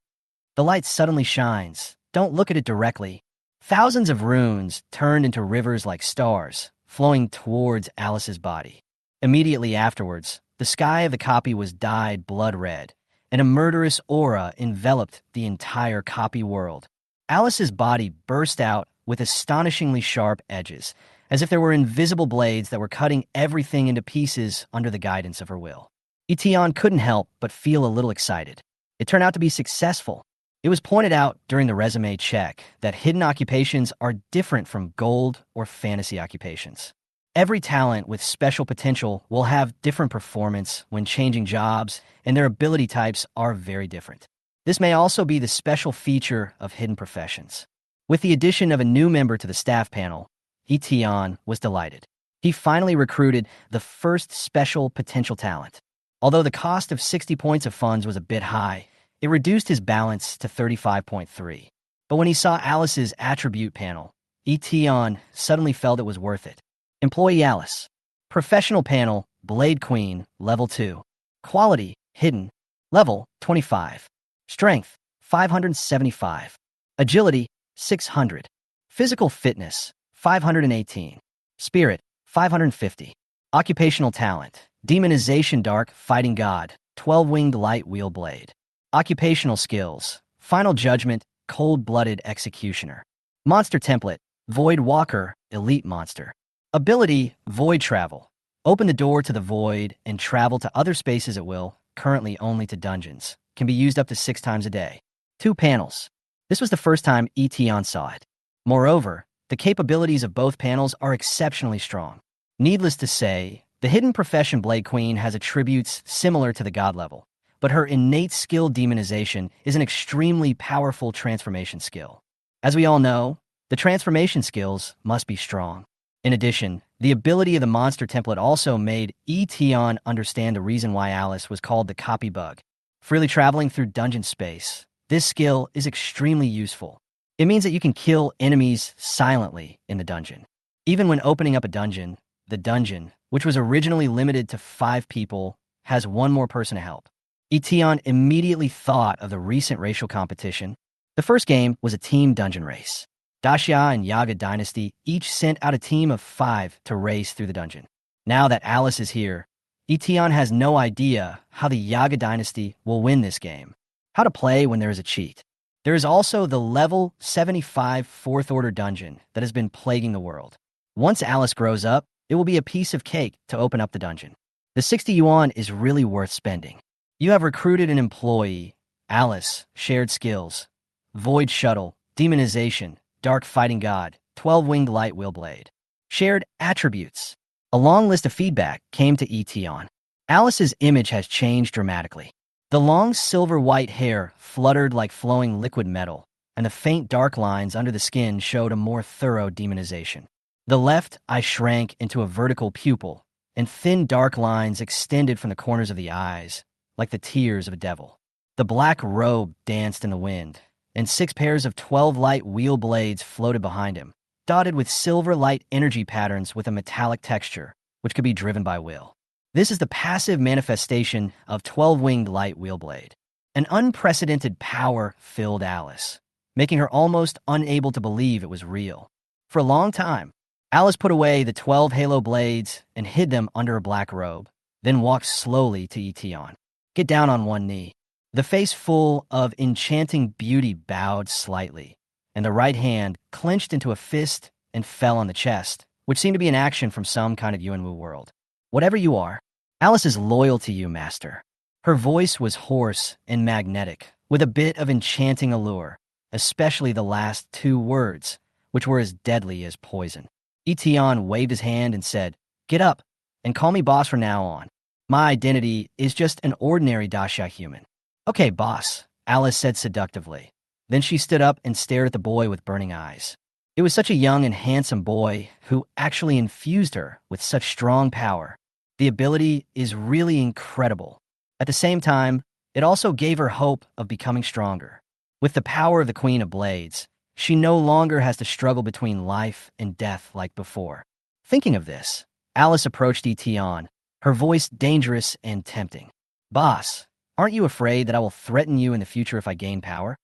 The light suddenly shines. Don't look at it directly. Thousands of runes turned into rivers like stars, flowing towards Alice's body. Immediately afterwards, the sky of the copy was dyed blood red, and a murderous aura enveloped the entire copy world. Alice's body burst out with astonishingly sharp edges, as if there were invisible blades that were cutting everything into pieces under the guidance of her will. Eton couldn't help but feel a little excited. It turned out to be successful. It was pointed out during the resume check that hidden occupations are different from gold or fantasy occupations. Every talent with special potential will have different performance when changing jobs, and their ability types are very different. This may also be the special feature of hidden professions. With the addition of a new member to the staff panel, Yi Tian was delighted. He finally recruited the first special potential talent. Although the cost of 60 points of funds was a bit high, it reduced his balance to 35.3. But when he saw Alice's attribute panel, Yi Tian suddenly felt it was worth it. Employee Alice. Professional panel, Blade Queen, level 2. Quality, hidden, level 25. Strength, 575. Agility, 600. Physical fitness, 518. Spirit, 550. Occupational talent, Demonization Dark Fighting God, 12-winged light wheel blade. Occupational skills, Final Judgment, Cold-blooded executioner. Monster template, Void Walker, elite monster. Ability, Void Travel. Open the door to the void and travel to other spaces at will, currently only to dungeons. Can be used up to 6 times a day. 2 panels. This was the first time Eton saw it. Moreover, the capabilities of both panels are exceptionally strong. Needless to say, the hidden profession Blade Queen has attributes similar to the god level, but her innate skill demonization is an extremely powerful transformation skill. As we all know, the transformation skills must be strong. In addition, the ability of the monster template also made Eton understand the reason why Alice was called the copy bug. Freely traveling through dungeon space, this skill is extremely useful. It means that you can kill enemies silently in the dungeon. Even when opening up a dungeon, the dungeon, which was originally limited to 5 people, has 1 more person to help. Eton immediately thought of the recent racial competition. The first game was a team dungeon race. Daxia and Yaga Dynasty each sent out a team of 5 to race through the dungeon. Now that Alice is here, Eton has no idea how the Yaga Dynasty will win this game. How to play when there is a cheat. There is also the level 75 4th Order dungeon that has been plaguing the world. Once Alice grows up, it will be a piece of cake to open up the dungeon. The 60 yuan is really worth spending. You have recruited an employee, Alice, shared skills, Void Shuttle, Demonization, Dark Fighting God, 12-winged light wheel blade. Shared attributes. A long list of feedback came to Eton. Alice's image has changed dramatically. The long silver-white hair fluttered like flowing liquid metal, and the faint dark lines under the skin showed a more thorough demonization. The left eye shrank into a vertical pupil, and thin dark lines extended from the corners of the eyes, like the tears of a devil. The black robe danced in the wind, and 6 pairs of 12 light wheel blades floated behind him, dotted with silver light energy patterns with a metallic texture, which could be driven by will. This is the passive manifestation of 12-winged light wheel blade. An unprecedented power filled Alice, making her almost unable to believe it was real. For a long time, Alice put away the 12 halo blades and hid them under a black robe, then walked slowly to Eton. Get down on one knee. The face full of enchanting beauty bowed slightly, and the right hand clenched into a fist and fell on the chest, which seemed to be an action from some kind of Yuanwu world. Whatever you are, Alice is loyal to you, master. Her voice was hoarse and magnetic, with a bit of enchanting allure, especially the last 2 words, which were as deadly as poison. Eton waved his hand and said, "Get up, and call me boss from now on. My identity is just an ordinary Daxia human." "Okay, boss," Alice said seductively. Then she stood up and stared at the boy with burning eyes. It was such a young and handsome boy who actually infused her with such strong power. The ability is really incredible. At the same time, it also gave her hope of becoming stronger. With the power of the Queen of Blades, She no longer has to struggle between life and death like before. Thinking of this, Alice approached Yi Tian, her voice dangerous and tempting. Boss, aren't you afraid that I will threaten you in the future if I gain power?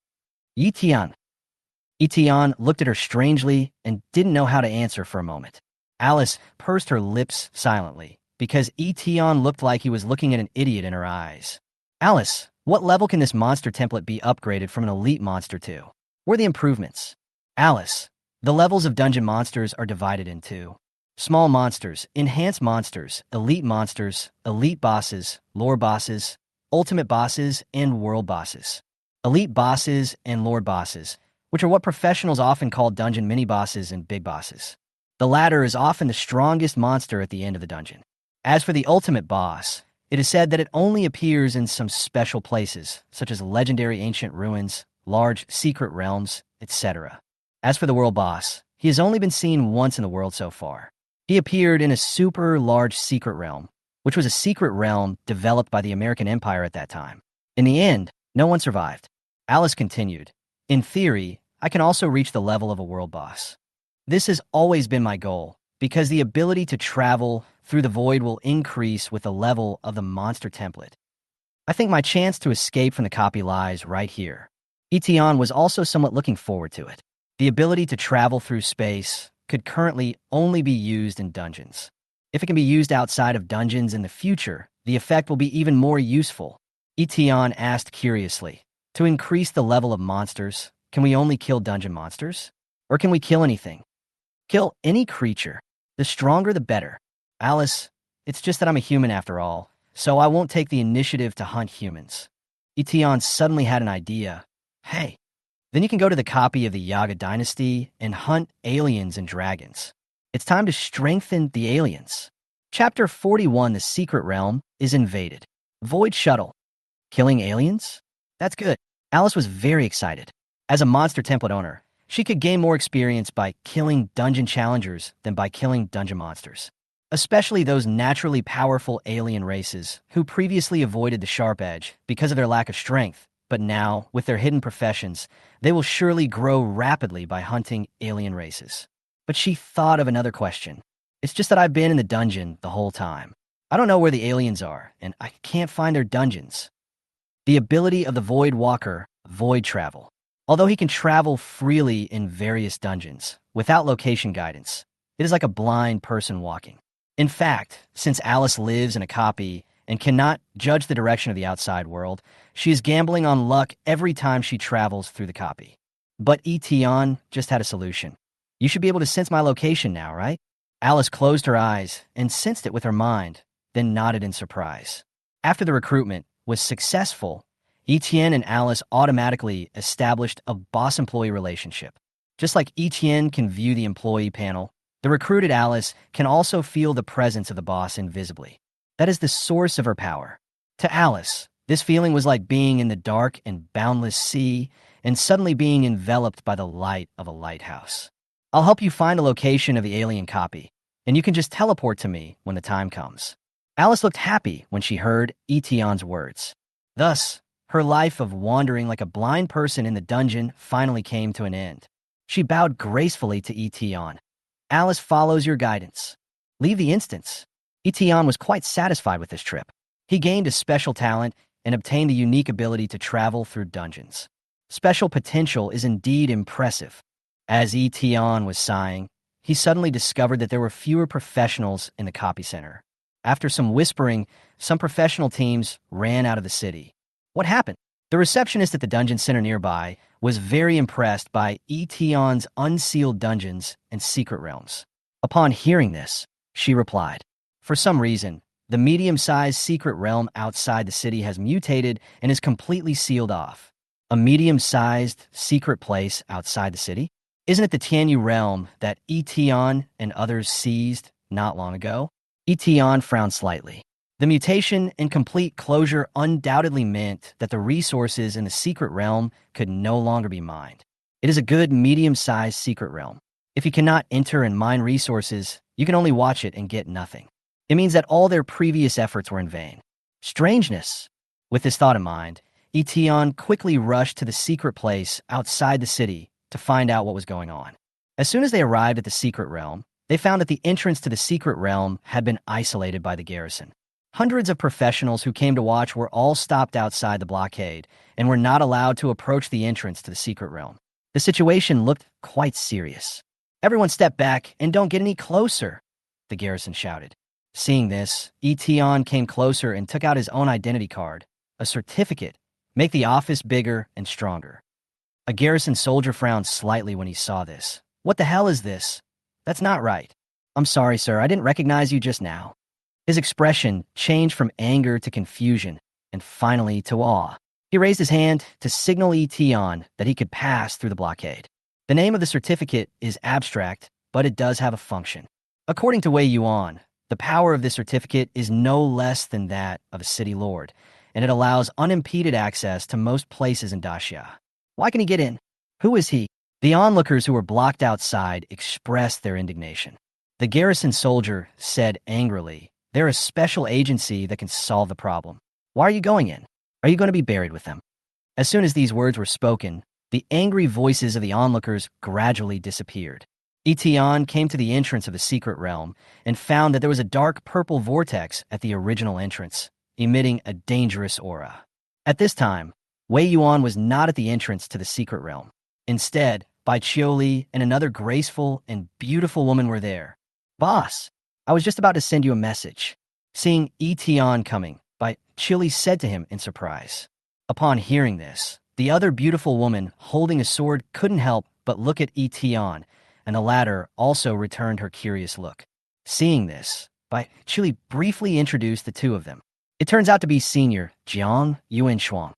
Yi Tian. Yi Tian looked at her strangely and didn't know how to answer for a moment. Alice pursed her lips silently, because Yi Tian looked like he was looking at an idiot in her eyes. Alice, what level can this monster template be upgraded from an elite monster to? What are the improvements? Alice, the levels of dungeon monsters are divided into small monsters, enhanced monsters, elite bosses, lore bosses, ultimate bosses, and world bosses. Elite bosses and lore bosses, which are what professionals often call dungeon mini-bosses and big bosses. The latter is often the strongest monster at the end of the dungeon. As for the ultimate boss, it is said that it only appears in some special places, such as legendary ancient ruins, large secret realms, etc. As for the world boss, he has only been seen once in the world so far. He appeared in a super large secret realm, which was a secret realm developed by the American Empire at that time. In the end, no one survived. Alice continued, in theory, I can also reach the level of a world boss. This has always been my goal, because the ability to travel through the void will increase with the level of the monster template. I think my chance to escape from the copy lies right here. Yi Tian was also somewhat looking forward to it. The ability to travel through space could currently only be used in dungeons. If it can be used outside of dungeons in the future, the effect will be even more useful. Yi Tian asked curiously, to increase the level of monsters, can we only kill dungeon monsters? Or can we kill anything? Kill any creature. The stronger the better. Alice, it's just that I'm a human after all, so I won't take the initiative to hunt humans. Yi Tian suddenly had an idea. Hey, then you can go to the copy of the Yaga dynasty and hunt aliens and dragons. It's time to strengthen the aliens. Chapter 41, The Secret Realm, is invaded. Void Shuttle. Killing aliens? That's good. Alice was very excited. As a monster template owner, she could gain more experience by killing dungeon challengers than by killing dungeon monsters, especially those naturally powerful alien races who previously avoided the sharp edge because of their lack of strength, but now, with their hidden professions, they will surely grow rapidly by hunting alien races. But she thought of another question. It's just that I've been in the dungeon the whole time. I don't know where the aliens are, and I can't find their dungeons. The ability of the Void Walker, Void Travel. Although he can travel freely in various dungeons, without location guidance, it is like a blind person walking. In fact, since Alice lives in a copy and cannot judge the direction of the outside world, she is gambling on luck every time she travels through the copy. But Yi Tian just had a solution. You should be able to sense my location now, right? Alice closed her eyes and sensed it with her mind, then nodded in surprise. After the recruitment was successful, Yi Tian and Alice automatically established a boss-employee relationship. Just like Yi Tian can view the employee panel, the recruited Alice can also feel the presence of the boss invisibly. That is the source of her power. To Alice, this feeling was like being in the dark and boundless sea and suddenly being enveloped by the light of a lighthouse. I'll help you find a location of the alien copy, and you can just teleport to me when the time comes. Alice looked happy when she heard Yi Tian's words. Thus, her life of wandering like a blind person in the dungeon finally came to an end. She bowed gracefully to Yi Tian. Alice follows your guidance. Leave the instance. Yi Tian was quite satisfied with this trip. He gained a special talent and obtained the unique ability to travel through dungeons. Special potential is indeed impressive. As Yi Tian was sighing, he suddenly discovered that there were fewer professionals in the copy center. After some whispering, some professional teams ran out of the city. What happened? The receptionist at the dungeon center nearby was very impressed by Yi Tian's unsealed dungeons and secret realms. Upon hearing this, she replied, for some reason, the medium-sized secret realm outside the city has mutated and is completely sealed off. A medium-sized secret place outside the city? Isn't it the Tianyu realm that Yi Tian and others seized not long ago? Yi Tian frowned slightly. The mutation and complete closure undoubtedly meant that the resources in the secret realm could no longer be mined. It is a good medium-sized secret realm. If you cannot enter and mine resources, you can only watch it and get nothing. It means that all their previous efforts were in vain. Strangeness. With this thought in mind, Yi Tian quickly rushed to the secret place outside the city to find out what was going on. As soon as they arrived at the secret realm, they found that the entrance to the secret realm had been isolated by the garrison. Hundreds of professionals who came to watch were all stopped outside the blockade and were not allowed to approach the entrance to the secret realm. The situation looked quite serious. "Everyone step back and don't get any closer," the garrison shouted. Seeing this, Yi Tian came closer and took out his own identity card, a certificate, make the office bigger and stronger. A garrison soldier frowned slightly when he saw this. "What the hell is this? That's not right." "I'm sorry, sir, I didn't recognize you just now." His expression changed from anger to confusion, and finally to awe. He raised his hand to signal Yi Tian that he could pass through the blockade. The name of the certificate is abstract, but it does have a function. According to Wei Yuan, the power of this certificate is no less than that of a city lord, and it allows unimpeded access to most places in Daxia. Why can he get in? Who is he? The onlookers who were blocked outside expressed their indignation. The garrison soldier said angrily, "They're a special agency that can solve the problem. Why are you going in? Are you going to be buried with them?" As soon as these words were spoken, the angry voices of the onlookers gradually disappeared. Yi Tian came to the entrance of the secret realm and found that there was a dark purple vortex at the original entrance, emitting a dangerous aura. At this time, Wei Yuan was not at the entrance to the secret realm. Instead, Bai Qiuli and another graceful and beautiful woman were there. "Boss, I was just about to send you a message." Seeing Yi Tian coming, Bai Qiuli said to him in surprise. Upon hearing this, the other beautiful woman holding a sword couldn't help but look at Yi Tian, and the latter also returned her curious look. Seeing this, Bai Qiuli briefly introduced the two of them. It turns out to be Senior Jiang Yuanshuang,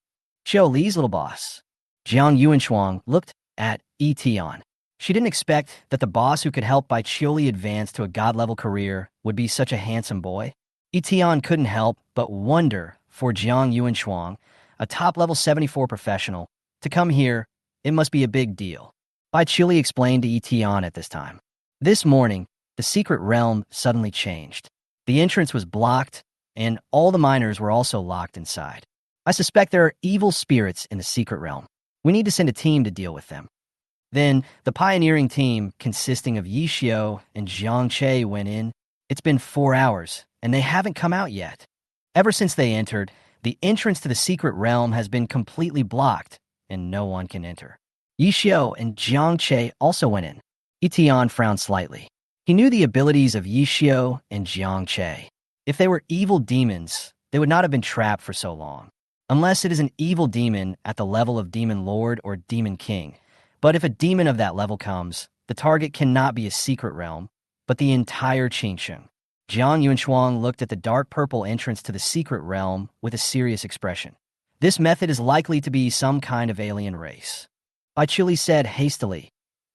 Qiu Li's little boss. Jiang Yuanshuang looked at Yi Tian. She didn't expect that the boss who could help Bai Qiuli advance to a god-level career would be such a handsome boy. Yi Tian couldn't help but wonder for Jiang Yuanshuang, a top-level 74 professional, to come here. It must be a big deal. Bai Qiuli explained to Yi Tian at this time. This morning, the secret realm suddenly changed. The entrance was blocked, and all the miners were also locked inside. I suspect there are evil spirits in the secret realm. We need to send a team to deal with them. Then, the pioneering team, consisting of Yi Xiu and Jiang Che, went in. It's been 4 hours, and they haven't come out yet. Ever since they entered, the entrance to the secret realm has been completely blocked, and no one can enter. Yi Xiu and Jiang Che also went in. Yi Tian frowned slightly. He knew the abilities of Yi Xiu and Jiang Che. If they were evil demons, they would not have been trapped for so long. Unless it is an evil demon at the level of Demon Lord or Demon King. But if a demon of that level comes, the target cannot be a secret realm, but the entire Qingsheng. Jiang Yuanshuang looked at the dark purple entrance to the secret realm with a serious expression. This method is likely to be some kind of alien race. Bai Qiuli said hastily,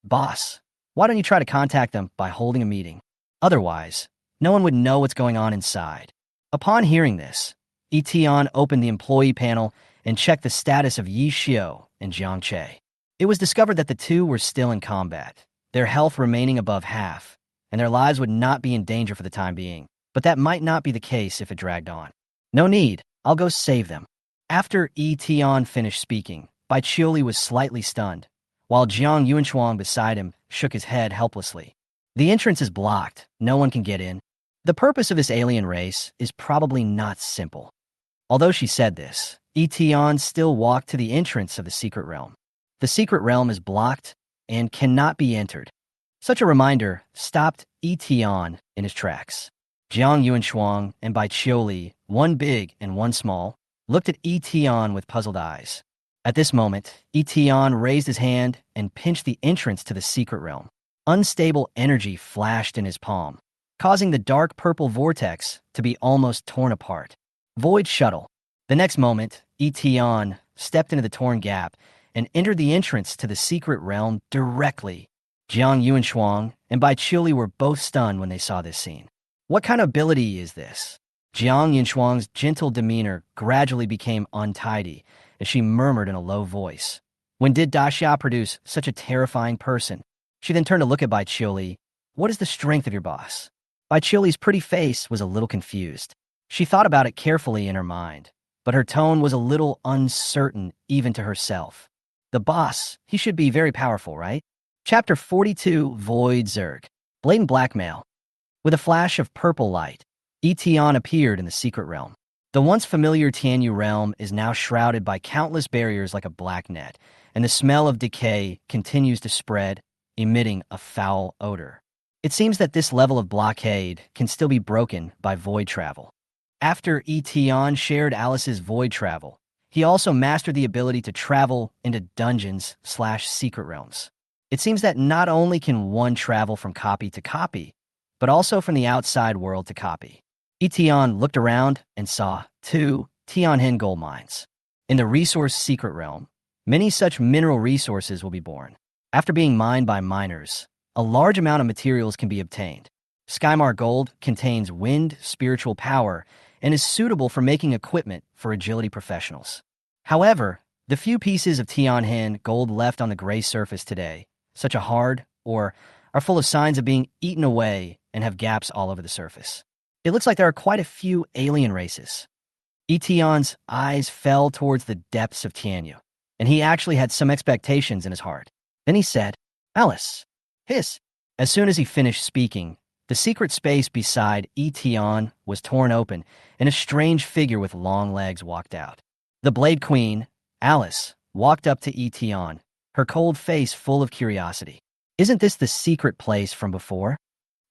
"Boss, why don't you try to contact them by holding a meeting? Otherwise, no one would know what's going on inside." Upon hearing this, Yi Tian opened the employee panel and checked the status of Yi Xiu and Jiang Che. It was discovered that the two were still in combat, their health remaining above half, and their lives would not be in danger for the time being, but that might not be the case if it dragged on. "No need, I'll go save them." After Yi Tian finished speaking, Bai Qiuli was slightly stunned, while Jiang Yuanshuang beside him shook his head helplessly. "The entrance is blocked, no one can get in. The purpose of this alien race is probably not simple." Although she said this, Yi Tian still walked to the entrance of the secret realm. The secret realm is blocked and cannot be entered. Such a reminder stopped Yi Tian in his tracks. Jiang Yuanshuang and Bai Qiuli, one big and one small, looked at Yi Tian with puzzled eyes. At this moment, Yi Tian raised his hand and pinched the entrance to the secret realm. Unstable energy flashed in his palm, causing the dark purple vortex to be almost torn apart. Void shuttle. The next moment, Yi Tian stepped into the torn gap and entered the entrance to the secret realm directly. Jiang Yuanshuang and Bai Qiuli were both stunned when they saw this scene. What kind of ability is this? Jiang Yuanshuang's gentle demeanor gradually became untidy as she murmured in a low voice. When did Daxia produce such a terrifying person? She then turned to look at Bai Qiuli. What is the strength of your boss? Bai Qiuli's pretty face was a little confused. She thought about it carefully in her mind, but her tone was a little uncertain even to herself. The boss, he should be very powerful, right? Chapter 42, Void Zerg. Blatant blackmail. With a flash of purple light, Yi Tian appeared in the secret realm. The once familiar Tianyu realm is now shrouded by countless barriers like a black net, and the smell of decay continues to spread, emitting a foul odor. It seems that this level of blockade can still be broken by void travel. After Yi Tian shared Alice's void travel, he also mastered the ability to travel into dungeons/secret realms. It seems that not only can one travel from copy to copy, but also from the outside world to copy. Yi Tian looked around and saw 2 Tianhen gold mines. In the resource secret realm, many such mineral resources will be born. After being mined by miners, a large amount of materials can be obtained. Skymar Gold contains wind spiritual power and is suitable for making equipment for agility professionals. However, the few pieces of Tianhen gold left on the gray surface today, such a hard, or are full of signs of being eaten away and have gaps all over the surface. It looks like there are quite a few alien races. Yi Tian's eyes fell towards the depths of Tianyu, and he actually had some expectations in his heart. Then he said, "Alice, hiss." As soon as he finished speaking, the secret space beside Yi Tian was torn open, and a strange figure with long legs walked out. The Blade Queen, Alice, walked up to Yi Tian, her cold face full of curiosity. "Isn't this the secret place from before?"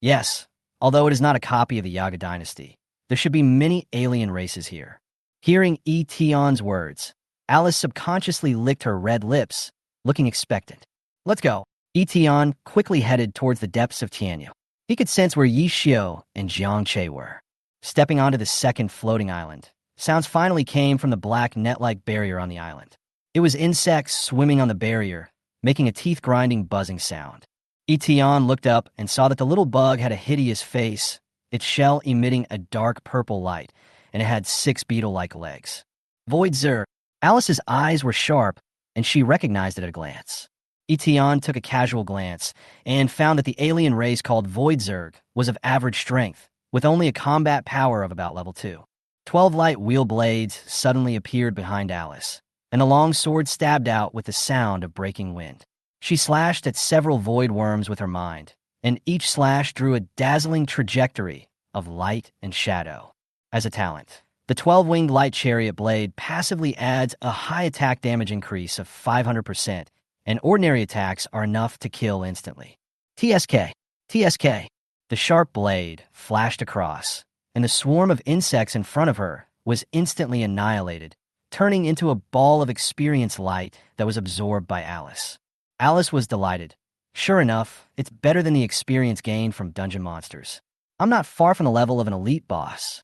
"Yes, although it is not a copy of the Yaga dynasty. There should be many alien races here." Hearing Yi Tian's words, Alice subconsciously licked her red lips, looking expectant. "Let's go." Yi Tian quickly headed towards the depths of Tianyu. He could sense where Yi Xiu and Jiang Che were. Stepping onto the second floating island, sounds finally came from the black net-like barrier on the island. It was insects swimming on the barrier, making a teeth-grinding buzzing sound. Yi Tian looked up and saw that the little bug had a hideous face, its shell emitting a dark purple light, and it had 6 beetle-like legs. Void Zerg. Alice's eyes were sharp, and she recognized it at a glance. Yi Tian took a casual glance and found that the alien race called Void Zerg was of average strength, with only a combat power of about level 2. 12 light wheel blades suddenly appeared behind Alice, and the long sword stabbed out with the sound of breaking wind. She slashed at several void worms with her mind, and each slash drew a dazzling trajectory of light and shadow. As a talent, the 12-winged light chariot blade passively adds a high attack damage increase of 500%, and ordinary attacks are enough to kill instantly. TSK. TSK. The sharp blade flashed across, and the swarm of insects in front of her was instantly annihilated, turning into a ball of experience light that was absorbed by Alice. Alice was delighted. Sure enough, it's better than the experience gained from dungeon monsters. I'm not far from the level of an elite boss.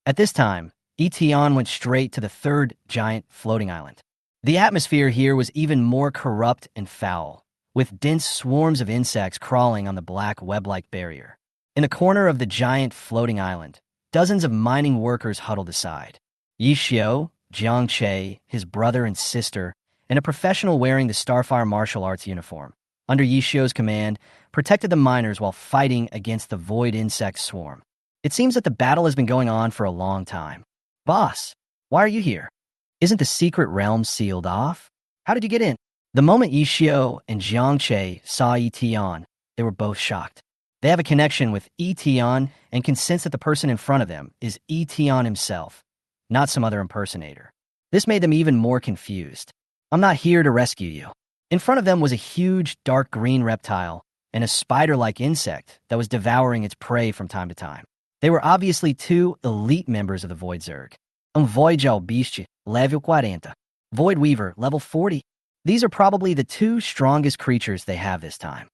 At this time, Yi Tian went straight to the third giant floating island. The atmosphere here was even more corrupt and foul, with dense swarms of insects crawling on the black web-like barrier. In the corner of the giant floating island, dozens of mining workers huddled aside. Yi Xiu, Jiang Che, his brother and sister, and a professional wearing the Starfire martial arts uniform, under Yi Xiu's command, protected the miners while fighting against the void insect swarm. It seems that the battle has been going on for a long time. "Boss, why are you here? Isn't the secret realm sealed off? How did you get in?" The moment Yi Xiu and Jiang Che saw Yi Tian, they were both shocked. They have a connection with Yi Tian and can sense that the person in front of them is Yi Tian himself, not some other impersonator. This made them even more confused. "I'm not here to rescue you." In front of them was a huge dark green reptile and a spider-like insect that was devouring its prey from time to time. They were obviously 2 elite members of the Void Zerg. Void Beast, level 40. Void Weaver, level 40. These are probably the 2 strongest creatures they have this time.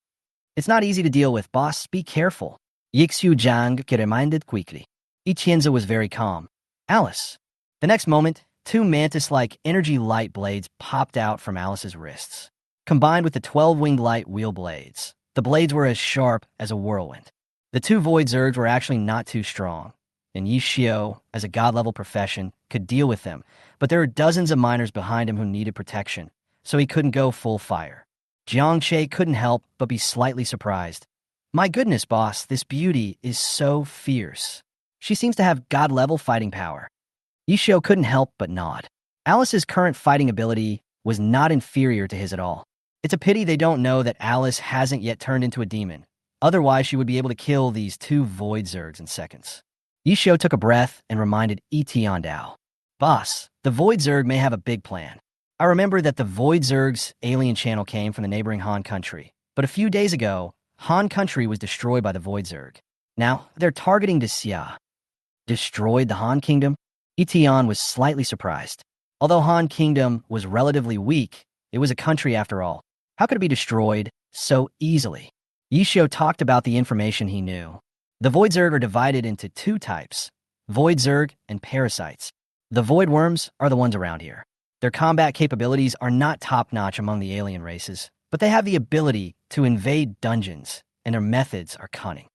"It's not easy to deal with, boss. Be careful." Yixiu Zhang reminded quickly. Yi Tianza was very calm. "Alice." The next moment, 2 mantis-like energy light blades popped out from Alice's wrists. Combined with the 12-winged light wheel blades, the blades were as sharp as a whirlwind. The 2 Void Zergs were actually not too strong, and Yi Xiu, as a god-level profession, could deal with them, but there were dozens of miners behind him who needed protection, so he couldn't go full fire. Jiang Che couldn't help but be slightly surprised. "My goodness, boss, this beauty is so fierce. She seems to have god-level fighting power." Yi Xiu couldn't help but nod. Alice's current fighting ability was not inferior to his at all. It's a pity they don't know that Alice hasn't yet turned into a demon. Otherwise, she would be able to kill these two void zergs in seconds. Yi Tian took a breath and reminded Yi Tian Dao. Boss, the void zerg may have a big plan. I remember that the void zerg's alien channel came from the neighboring Han country, but a few days ago, Han country was destroyed by the void zerg. Now, they're targeting Xia. Destroyed the Han kingdom? Yi Tian was slightly surprised. Although Han kingdom was relatively weak, it was a country after all. How could it be destroyed so easily? Yi Tian talked about the information he knew. The void zerg are divided into two types, void zerg and parasites. The void worms are the ones around here. Their combat capabilities are not top-notch among the alien races, but they have the ability to invade dungeons, and their methods are cunning.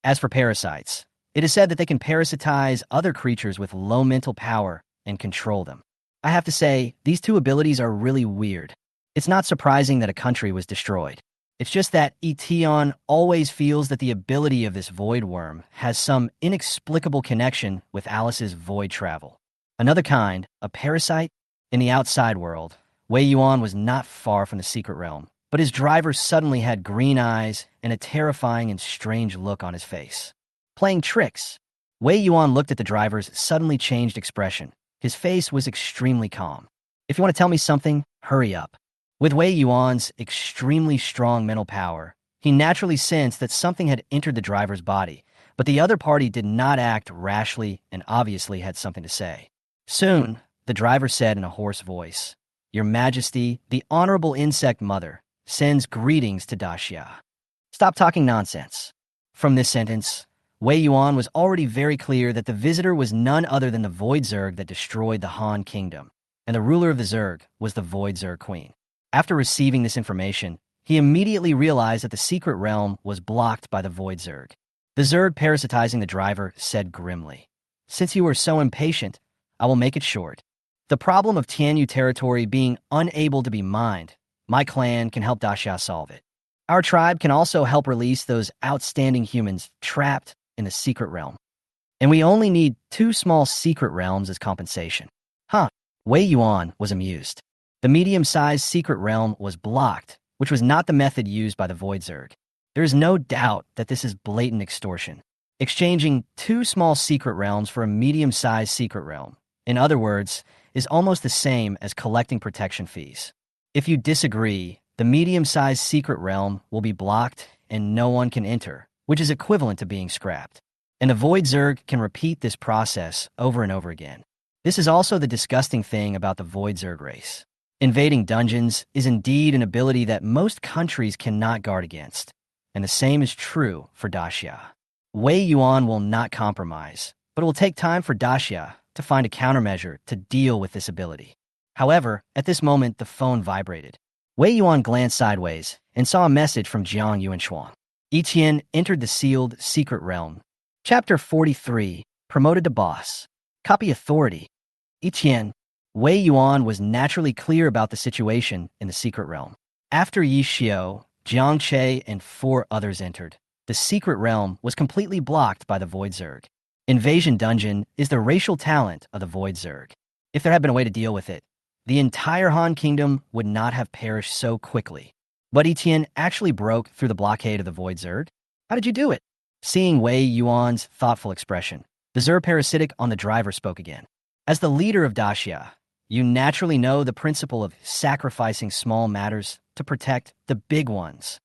As for parasites, it is said that they can parasitize other creatures with low mental power and control them. I have to say, these two abilities are really weird. It's not surprising that a country was destroyed. It's just that Yi Tian always feels that the ability of this void worm has some inexplicable connection with Alice's void travel. Another kind, a parasite? In the outside world, Wei Yuan was not far from the secret realm, but his driver suddenly had green eyes and a terrifying and strange look on his face. Playing tricks. Wei Yuan looked at the driver's suddenly changed expression. His face was extremely calm. If you want to tell me something, hurry up. With Wei Yuan's extremely strong mental power, he naturally sensed that something had entered the driver's body, but the other party did not act rashly and obviously had something to say. Soon, the driver said in a hoarse voice, "Your Majesty, the Honorable Insect Mother, sends greetings to Daxia." Stop talking nonsense. From this sentence, Wei Yuan was already very clear that the visitor was none other than the Void Zerg that destroyed the Han Kingdom, and the ruler of the Zerg was the Void Zerg Queen. After receiving this information, he immediately realized that the secret realm was blocked by the Void Zerg. The Zerg parasitizing the driver said grimly, "Since you are so impatient, I will make it short. The problem of Tianyu territory being unable to be mined, my clan can help Daxia solve it. Our tribe can also help release those outstanding humans trapped in the secret realm. And we only need 2 small secret realms as compensation." Huh. Wei Yuan was amused. The medium-sized secret realm was blocked, which was not the method used by the Void Zerg. There is no doubt that this is blatant extortion. Exchanging 2 small secret realms for a medium-sized secret realm, in other words, is almost the same as collecting protection fees. If you disagree, the medium-sized secret realm will be blocked and no one can enter, which is equivalent to being scrapped. And the Void Zerg can repeat this process over and over again. This is also the disgusting thing about the Void Zerg race. Invading dungeons is indeed an ability that most countries cannot guard against, and the same is true for Daxia. Wei Yuan will not compromise, but it will take time for Daxia to find a countermeasure to deal with this ability. However, at this moment, the phone vibrated. Wei Yuan glanced sideways and saw a message from Jiang Yuanshuang. Yi Tian entered the sealed secret realm. Chapter 43, Promoted to Boss. Copy Authority. Yi Tian. Wei Yuan was naturally clear about the situation in the secret realm. After Yi Xiao, Jiang Che, and 4 others entered, the secret realm was completely blocked by the Void Zerg. Invasion Dungeon is the racial talent of the Void Zerg. If there had been a way to deal with it, the entire Han Kingdom would not have perished so quickly. But Yi Tian actually broke through the blockade of the Void Zerg. How did you do it? Seeing Wei Yuan's thoughtful expression, the Zerg parasitic on the driver spoke again. As the leader of Daxia, you naturally know the principle of sacrificing small matters to protect the big ones.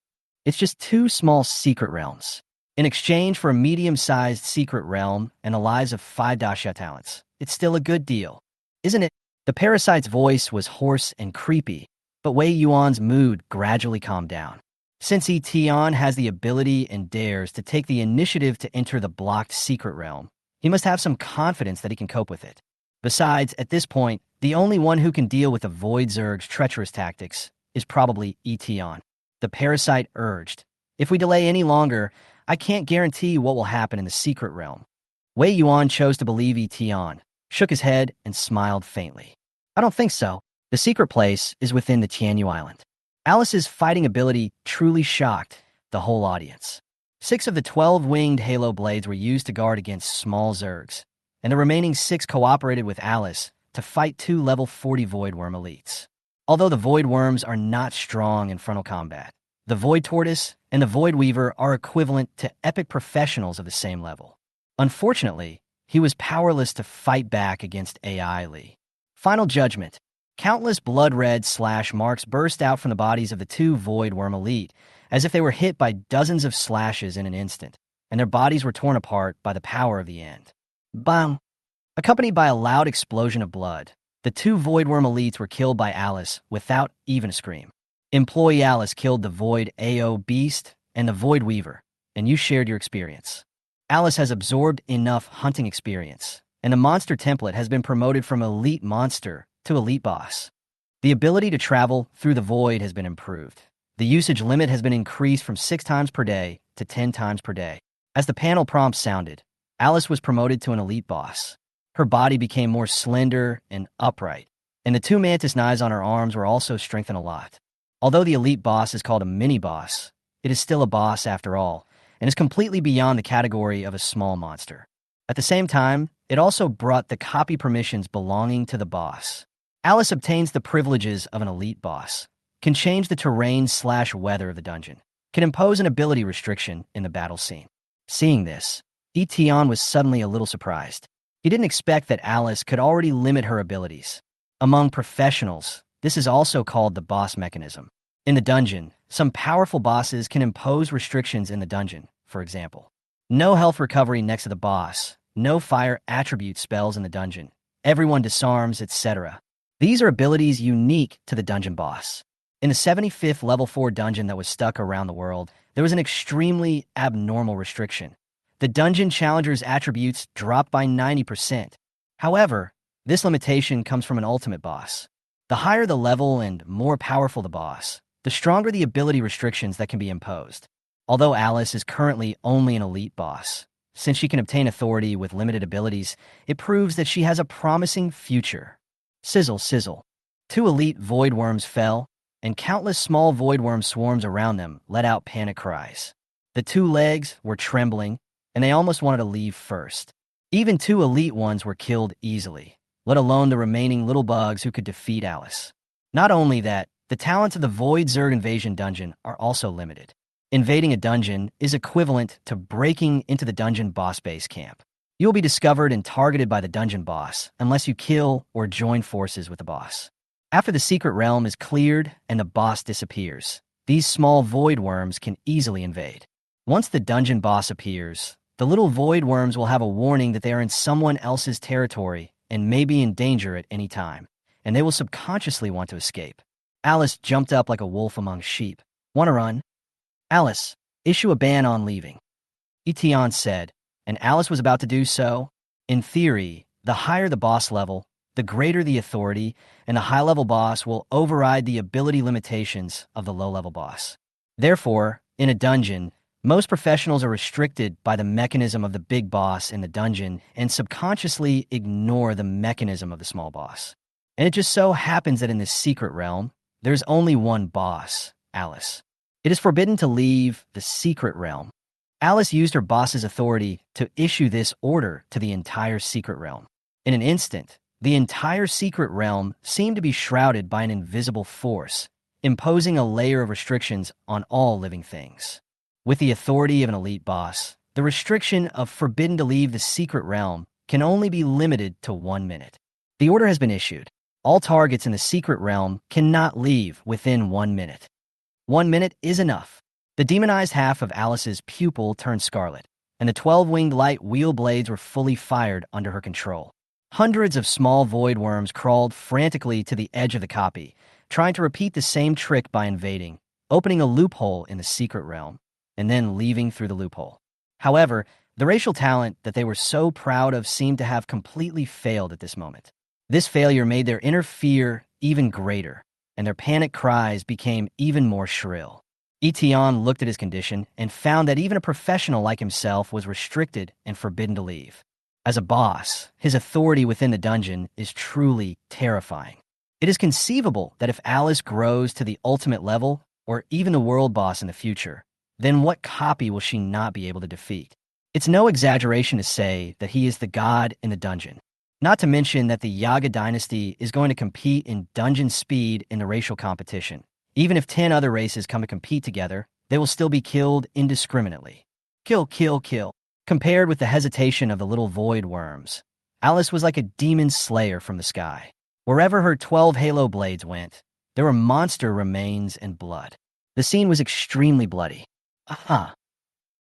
It's just 2 small secret realms. In exchange for a medium-sized secret realm and the lives of 5 Daxia talents, it's still a good deal, isn't it? The parasite's voice was hoarse and creepy, but Wei Yuan's mood gradually calmed down. Since Yi Tian has the ability and dares to take the initiative to enter the blocked secret realm, he must have some confidence that he can cope with it. Besides, at this point, the only one who can deal with the Void Zerg's treacherous tactics is probably Yi Tian. The parasite urged, "If we delay any longer, I can't guarantee what will happen in the secret realm." Wei Yuan chose to believe Yi Tian, shook his head, and smiled faintly. "I don't think so. The secret place is within the Tianyu Island." Alice's fighting ability truly shocked the whole audience. 6 of the 12 winged halo blades were used to guard against small Zergs, and the remaining 6 cooperated with Alice to fight 2 level 40 Void Worm elites. Although the Void Worms are not strong in frontal combat, the Void Tortoise and the Void Weaver are equivalent to epic professionals of the same level. Unfortunately, he was powerless to fight back against AI Lee. Final Judgment. Countless blood-red slash marks burst out from the bodies of the two Void Worm Elite, as if they were hit by dozens of slashes in an instant, and their bodies were torn apart by the power of the end. Bang! Accompanied by a loud explosion of blood, the two Void Worm Elites were killed by Alice without even a scream. Employee Alice killed the Void AO Beast and the Void Weaver, and you shared your experience. Alice has absorbed enough hunting experience, and the monster template has been promoted from Elite Monster to Elite Boss. The ability to travel through the void has been improved. The usage limit has been increased from 6 times per day to 10 times per day. As the panel prompt sounded, Alice was promoted to an Elite Boss. Her body became more slender and upright, and the 2 mantis knives on her arms were also strengthened a lot. Although the Elite Boss is called a mini-boss, it is still a boss after all, and is completely beyond the category of a small monster. At the same time, it also brought the copy permissions belonging to the boss. Alice obtains the privileges of an Elite Boss, can change the terrain/weather of the dungeon, can impose an ability restriction in the battle scene. Seeing this, Yi Tian was suddenly a little surprised. He didn't expect that Alice could already limit her abilities. Among professionals, this is also called the boss mechanism. In the dungeon, some powerful bosses can impose restrictions in the dungeon, for example. No health recovery next to the boss, no fire attribute spells in the dungeon, everyone disarms, etc. These are abilities unique to the dungeon boss. In the 75th level 4 dungeon that was stuck around the world, there was an extremely abnormal restriction. The dungeon challenger's attributes dropped by 90%. However, this limitation comes from an ultimate boss. The higher the level and more powerful the boss, the stronger the ability restrictions that can be imposed. Although Alice is currently only an Elite Boss, since she can obtain authority with limited abilities, it proves that she has a promising future. Sizzle, sizzle. 2 Elite Void Worms fell, and countless small Void Worm swarms around them let out panic cries. The 2 legs were trembling, and they almost wanted to leave first. Even 2 Elite ones were killed easily, let alone the remaining little bugs who could defeat Alice. Not only that, the talents of the Void Zerg Invasion dungeon are also limited. Invading a dungeon is equivalent to breaking into the dungeon boss base camp. You will be discovered and targeted by the dungeon boss unless you kill or join forces with the boss. After the secret realm is cleared and the boss disappears, these small Void Worms can easily invade. Once the dungeon boss appears, the little Void Worms will have a warning that they are in someone else's territory and may be in danger at any time, and they will subconsciously want to escape. Alice jumped up like a wolf among sheep. "Want to run?" "Alice, issue a ban on leaving," Yi Tian said, and Alice was about to do so. In theory, the higher the boss level, the greater the authority, and the high-level boss will override the ability limitations of the low-level boss. Therefore, in a dungeon, most professionals are restricted by the mechanism of the big boss in the dungeon and subconsciously ignore the mechanism of the small boss. And it just so happens that in this secret realm, there's only one boss, Alice. It is forbidden to leave the secret realm. Alice used her boss's authority to issue this order to the entire secret realm. In an instant, the entire secret realm seemed to be shrouded by an invisible force, imposing a layer of restrictions on all living things. With the authority of an Elite Boss, the restriction of forbidden to leave the secret realm can only be limited to 1 minute. The order has been issued. All targets in the secret realm cannot leave within 1 minute. 1 minute is enough. The demonized half of Alice's pupil turned scarlet, and the 12-winged light wheel blades were fully fired under her control. Hundreds of small Void Worms crawled frantically to the edge of the copy, trying to repeat the same trick by invading, opening a loophole in the secret realm, and then leaving through the loophole. However, the racial talent that they were so proud of seemed to have completely failed at this moment. This failure made their inner fear even greater, and their panic cries became even more shrill. Yi Tian looked at his condition and found that even a professional like himself was restricted and forbidden to leave. As a boss, his authority within the dungeon is truly terrifying. It is conceivable that if Alice grows to the ultimate level, or even the world boss in the future, then what copy will she not be able to defeat? It's no exaggeration to say that he is the god in the dungeon. Not to mention that the Yaga dynasty is going to compete in dungeon speed in the racial competition. Even if 10 other races come to compete together, they will still be killed indiscriminately. Kill, kill, kill. Compared with the hesitation of the little void worms, Alice was like a demon slayer from the sky. Wherever her 12 halo blades went, there were monster remains and blood. The scene was extremely bloody. Aha!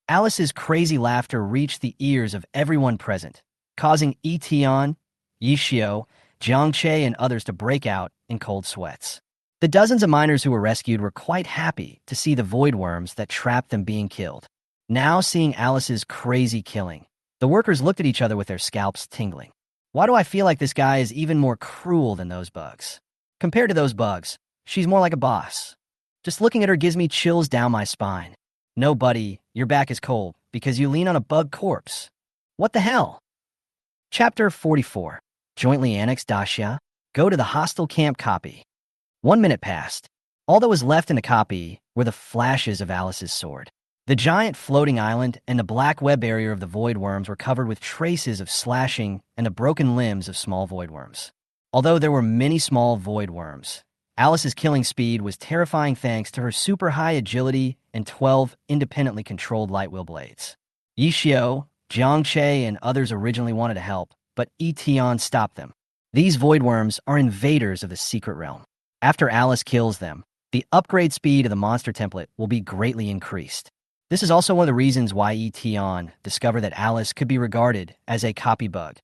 Alice's crazy laughter reached the ears of everyone present, causing Yi Tian, Yi Xiao, Jiang Che, and others to break out in cold sweats. The dozens of miners who were rescued were quite happy to see the void worms that trapped them being killed. Now seeing Alice's crazy killing, the workers looked at each other with their scalps tingling. Why do I feel like this guy is even more cruel than those bugs? Compared to those bugs, she's more like a boss. Just looking at her gives me chills down my spine. No, buddy, your back is cold because you lean on a bug corpse. What the hell? Chapter 44. Jointly annexed Daxia. Go to the hostile camp copy. 1 minute passed. All that was left in the copy were the flashes of Alice's sword. The giant floating island and the black web barrier of the void worms were covered with traces of slashing and the broken limbs of small void worms. Although there were many small void worms, Alice's killing speed was terrifying thanks to her super high agility and 12 independently controlled light wheel blades. Yi Xiao, Jiang Che, and others originally wanted to help, but Yi Tian stopped them. These void worms are invaders of the secret realm. After Alice kills them, the upgrade speed of the monster template will be greatly increased. This is also one of the reasons why Yi Tian discovered that Alice could be regarded as a copy bug,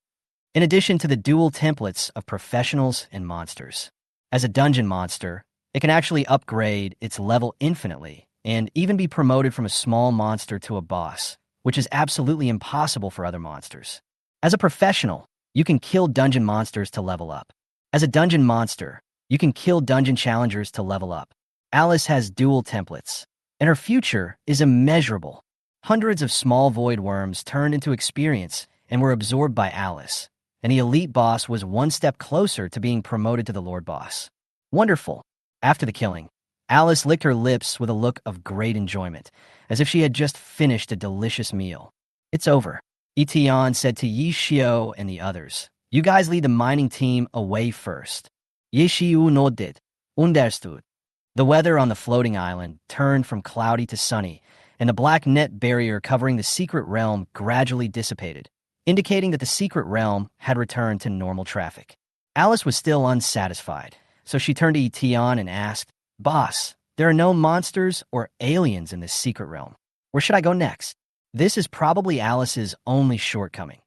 in addition to the dual templates of professionals and monsters. As a dungeon monster, it can actually upgrade its level infinitely and even be promoted from a small monster to a boss, which is absolutely impossible for other monsters. As a professional, you can kill dungeon monsters to level up. As a dungeon monster, you can kill dungeon challengers to level up. Alice has dual templates, and her future is immeasurable. Hundreds of small void worms turned into experience and were absorbed by Alice, and the elite boss was one step closer to being promoted to the Lord Boss. Wonderful. After the killing, Alice licked her lips with a look of great enjoyment, as if she had just finished a delicious meal. It's over. Yi Tian said to Yi Xiao and the others, "You guys lead the mining team away first." Yi Xiao nodded. Understood. The weather on the floating island turned from cloudy to sunny, and the black net barrier covering the secret realm gradually dissipated, indicating that the secret realm had returned to normal traffic. Alice was still unsatisfied, so she turned to Yi Tian and asked, "Boss, there are no monsters or aliens in this secret realm. Where should I go next?" This is probably Alice's only shortcoming.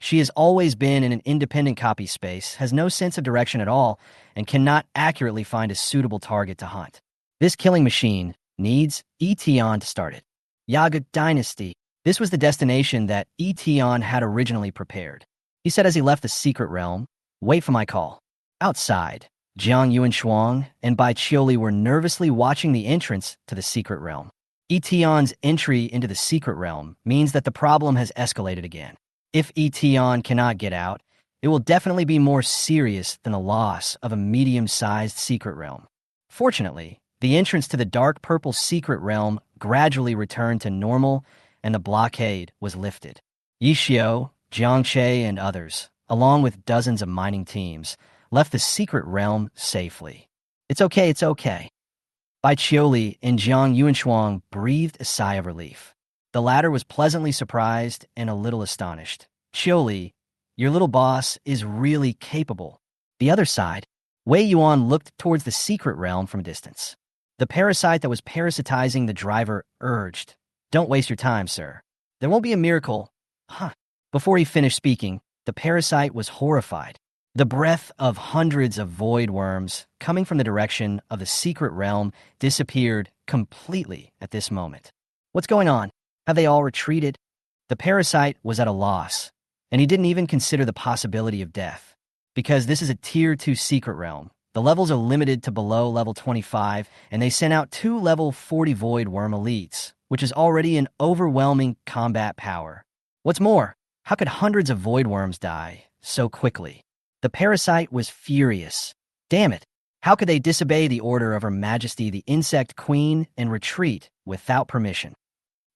She has always been in an independent copy space, has no sense of direction at all, and cannot accurately find a suitable target to hunt. This killing machine needs Yi Tian to start it. Yaga Dynasty. This was the destination that Yi Tian had originally prepared. He said as he left the secret realm, "Wait for my call." Outside, Jiang Yuanshuang and Bai Qiuli were nervously watching the entrance to the secret realm. Yi Tian's entry into the secret realm means that the problem has escalated again. If Yi Tian cannot get out, it will definitely be more serious than the loss of a medium-sized secret realm. Fortunately, the entrance to the dark purple secret realm gradually returned to normal, and the blockade was lifted. Yi Xiao, Jiang Che, and others, along with dozens of mining teams, left the secret realm safely. It's okay, it's okay. Bai Qiuli and Jiang Yuanshuang breathed a sigh of relief. The latter was pleasantly surprised and a little astonished. "Qiuli, your little boss is really capable." The other side, Wei Yuan looked towards the secret realm from a distance. The parasite that was parasitizing the driver urged, "Don't waste your time, sir. There won't be a miracle." Before he finished speaking, the parasite was horrified. The breath of hundreds of void worms coming from the direction of the secret realm disappeared completely at this moment. What's going on? Have they all retreated? The parasite was at a loss, and he didn't even consider the possibility of death. Because this is a Tier 2 secret realm, the levels are limited to below level 25, and they sent out 2 level 40 void worm elites, which is already an overwhelming combat power. What's more, how could hundreds of void worms die so quickly? The parasite was furious. Damn it! How could they disobey the order of Her Majesty the Insect Queen and retreat without permission?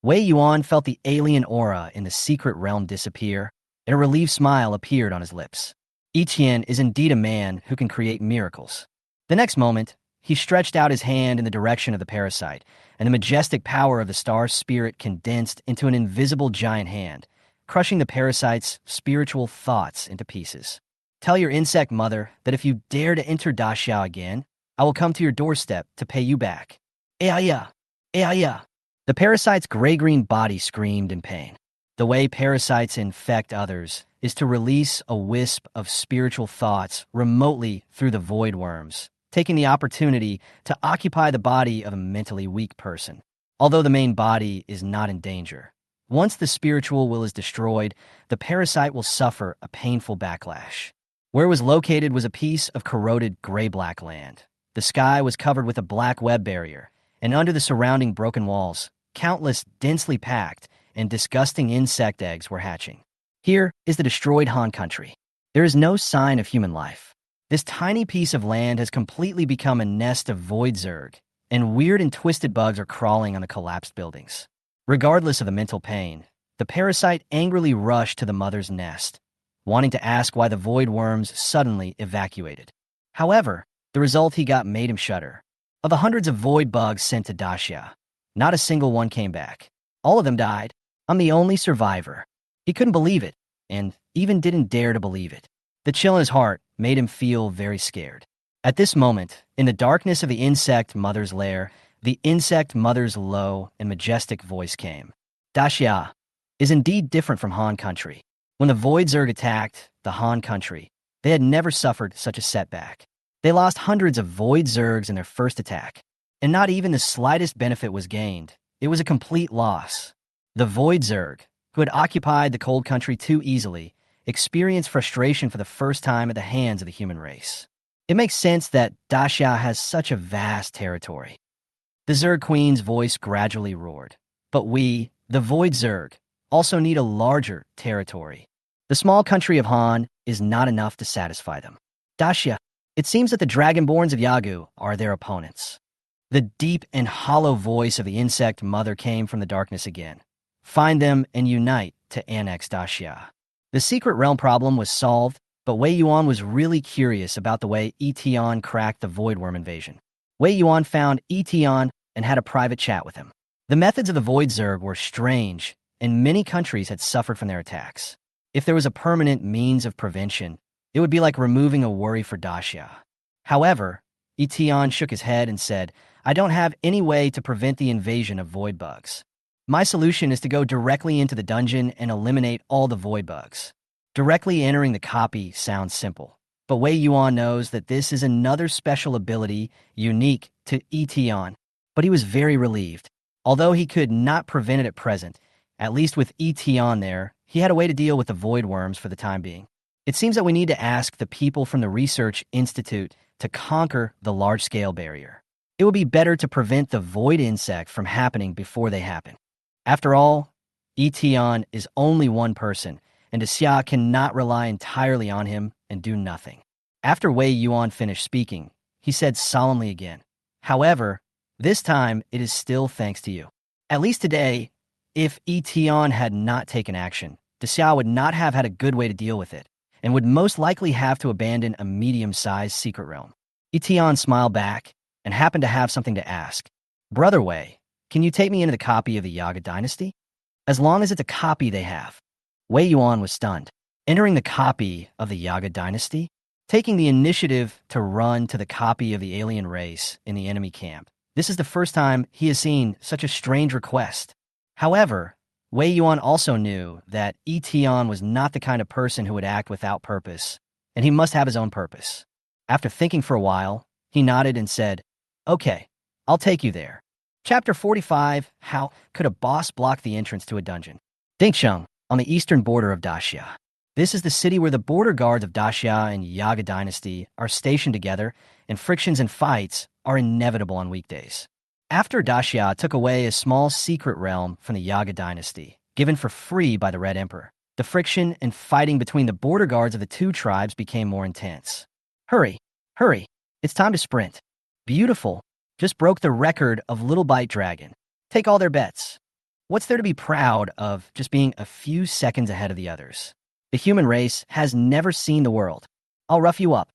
Wei Yuan felt the alien aura in the secret realm disappear, and a relieved smile appeared on his lips. Yi Tian is indeed a man who can create miracles. The next moment, he stretched out his hand in the direction of the parasite, and the majestic power of the star's spirit condensed into an invisible giant hand, crushing the parasite's spiritual thoughts into pieces. Tell your insect mother that if you dare to enter Daxia again, I will come to your doorstep to pay you back. Aya! Aya! The parasite's gray-green body screamed in pain. The way parasites infect others is to release a wisp of spiritual thoughts remotely through the void worms, taking the opportunity to occupy the body of a mentally weak person. Although the main body is not in danger, once the spiritual will is destroyed, the parasite will suffer a painful backlash. Where it was located was a piece of corroded gray-black land. The sky was covered with a black web barrier, and under the surrounding broken walls, countless densely packed and disgusting insect eggs were hatching. Here is the destroyed Han country. There is no sign of human life. This tiny piece of land has completely become a nest of void zerg, and weird and twisted bugs are crawling on the collapsed buildings. Regardless of the mental pain, the parasite angrily rushed to the mother's nest, wanting to ask why the void worms suddenly evacuated. However, the result he got made him shudder. Of the hundreds of void bugs sent to Daxia, not a single one came back. All of them died. I'm the only survivor. He couldn't believe it, and even didn't dare to believe it. The chill in his heart made him feel very scared. At this moment, in the darkness of the insect mother's lair, the insect mother's low and majestic voice came. Daxia is indeed different from Han country. When the void zerg attacked the Han country, they had never suffered such a setback. They lost hundreds of void zergs in their first attack, and not even the slightest benefit was gained. It was a complete loss. The void zerg, who had occupied the cold country too easily, experienced frustration for the first time at the hands of the human race. It makes sense that Daxia has such a vast territory. The Zerg Queen's voice gradually roared. But we, the void zerg, also need a larger territory. The small country of Han is not enough to satisfy them. Daxia, it seems that the Dragonborns of Yagu are their opponents. The deep and hollow voice of the insect mother came from the darkness again. Find them and unite to annex Daxia. The secret realm problem was solved, but Wei Yuan was really curious about the way Yi Tian cracked the void worm invasion. Wei Yuan found Yi Tian and had a private chat with him. The methods of the void zerg were strange, and many countries had suffered from their attacks. If there was a permanent means of prevention, it would be like removing a worry for Daxia. However, Yi Tian shook his head and said, I don't have any way to prevent the invasion of void bugs. My solution is to go directly into the dungeon and eliminate all the void bugs. Directly entering the copy sounds simple, but Wei Yuan knows that this is another special ability unique to Yi Tian. But he was very relieved. Although he could not prevent it at present, at least with Yi Tian there, he had a way to deal with the void worms for the time being. It seems that we need to ask the people from the Research Institute to conquer the large-scale barrier. It would be better to prevent the void insect from happening before they happen. After all, Yi Tian is only one person, and Daxia cannot rely entirely on him and do nothing. After Wei Yuan finished speaking, he said solemnly again, however, this time it is still thanks to you. At least today, if Yi Tian had not taken action, Daxia would not have had a good way to deal with it, and would most likely have to abandon a medium-sized secret realm. Yi Tian smiled back and happened to have something to ask. Brother Wei, can you take me into the copy of the Yaga dynasty? As long as it's a copy they have. Wei Yuan was stunned. Entering the copy of the Yaga dynasty? Taking the initiative to run to the copy of the alien race in the enemy camp. This is the first time he has seen such a strange request. However, Wei Yuan also knew that Yi Tian was not the kind of person who would act without purpose, and he must have his own purpose. After thinking for a while, he nodded and said, Okay, I'll take you there. Chapter 45, How Could a Boss Block the Entrance to a Dungeon? Dingsheng, on the eastern border of Daxia. This is the city where the border guards of Daxia and Yaga dynasty are stationed together, and frictions and fights are inevitable on weekdays. After Daxia took away a small secret realm from the Yaga dynasty, given for free by the Red Emperor, the friction and fighting between the border guards of the two tribes became more intense. Hurry, hurry, it's time to sprint. Beautiful, just broke the record of Little Bite Dragon. Take all their bets. What's there to be proud of just being a few seconds ahead of the others? The human race has never seen the world. I'll rough you up.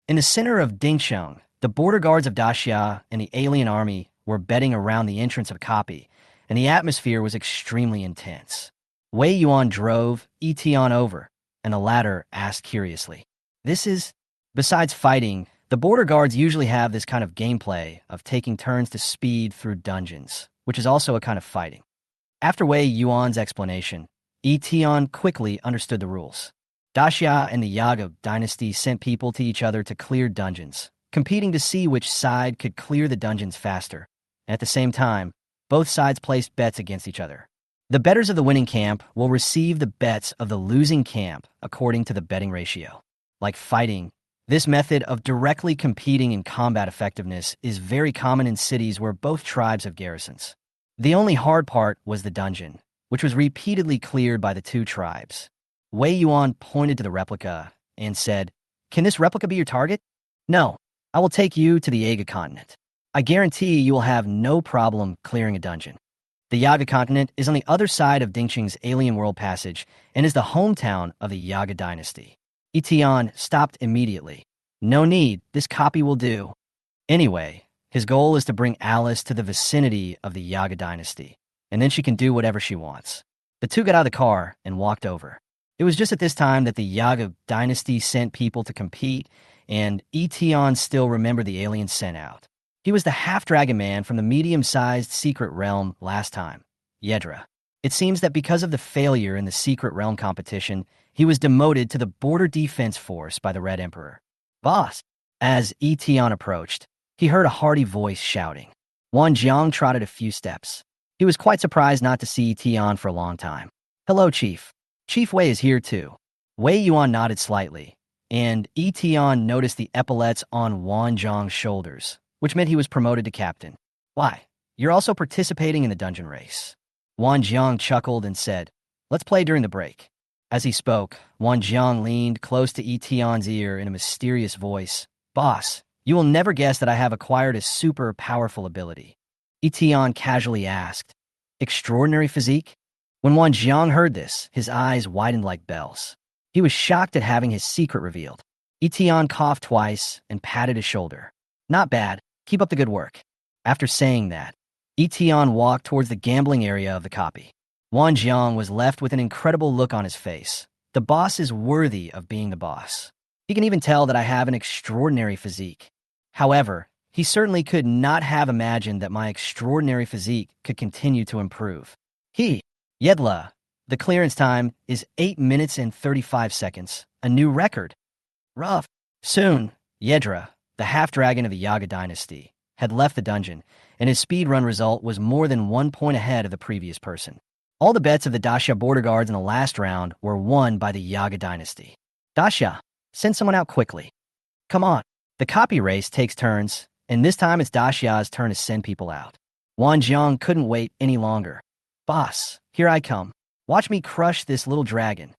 In the center of Dingsheng, the border guards of Daxia and the alien army were bedding around the entrance of Copy, and the atmosphere was extremely intense. Wei Yuan drove Yi Tian over, and the latter asked curiously, "This is..." Besides fighting, the border guards usually have this kind of gameplay of taking turns to speed through dungeons, which is also a kind of fighting. After Wei Yuan's explanation, Yi Tian quickly understood the rules. Daxia and the Yaga dynasty sent people to each other to clear dungeons, competing to see which side could clear the dungeons faster. And at the same time, both sides placed bets against each other. The bettors of the winning camp will receive the bets of the losing camp according to the betting ratio. Like fighting, this method of directly competing in combat effectiveness is very common in cities where both tribes have garrisons. The only hard part was the dungeon, which was repeatedly cleared by the two tribes. Wei Yuan pointed to the replica and said, "Can this replica be your target?" "No, I will take you to the Yaga continent. I guarantee you will have no problem clearing a dungeon." The Yaga continent is on the other side of Dingsheng's alien world passage and is the hometown of the Yaga dynasty. Yi Tian stopped immediately. "No need, this copy will do." Anyway, his goal is to bring Alice to the vicinity of the Yaga dynasty, and then she can do whatever she wants. The two got out of the car and walked over. It was just at this time that the Yaga dynasty sent people to compete, and Yi Tian still remembered the aliens sent out. He was the half-dragon man from the medium-sized secret realm last time, Yedra. It seems that because of the failure in the secret realm competition, he was demoted to the border defense force by the Red Emperor. "Boss!" As Yi Tian approached, he heard a hearty voice shouting. Wan Jang trotted a few steps. He was quite surprised not to see Yi Tian for a long time. "Hello, Chief. Chief Wei is here too." Wei Yuan nodded slightly, and Yi Tian noticed the epaulets on Wan Jang's shoulders, which meant he was promoted to captain. "Why, you're also participating in the dungeon race." Wan Jiang chuckled and said, "Let's play during the break." As he spoke, Wan Jiang leaned close to Yi Tian's ear in a mysterious voice. "Boss, you will never guess that I have acquired a super powerful ability." Yi Tian casually asked, "Extraordinary physique?" When Wan Jiang heard this, his eyes widened like bells. He was shocked at having his secret revealed. Yi Tian coughed twice and patted his shoulder. "Not bad. Keep up the good work." After saying that, Yi Tian walked towards the gambling area of the copy. Wan Jiang was left with an incredible look on his face. The boss is worthy of being the boss. He can even tell that I have an extraordinary physique. However, he certainly could not have imagined that my extraordinary physique could continue to improve. Yedla, the clearance time is 8 minutes and 35 seconds, a new record. Rough. Soon, Yedra, the half-dragon of the Yaga dynasty, had left the dungeon, and his speedrun result was more than 1 point ahead of the previous person. All the bets of the Daxia border guards in the last round were won by the Yaga dynasty. "Daxia, send someone out quickly." "Come on." The copy race takes turns, and this time it's Daxia's turn to send people out. Wan Jiang couldn't wait any longer. "Boss, here I come. Watch me crush this little dragon."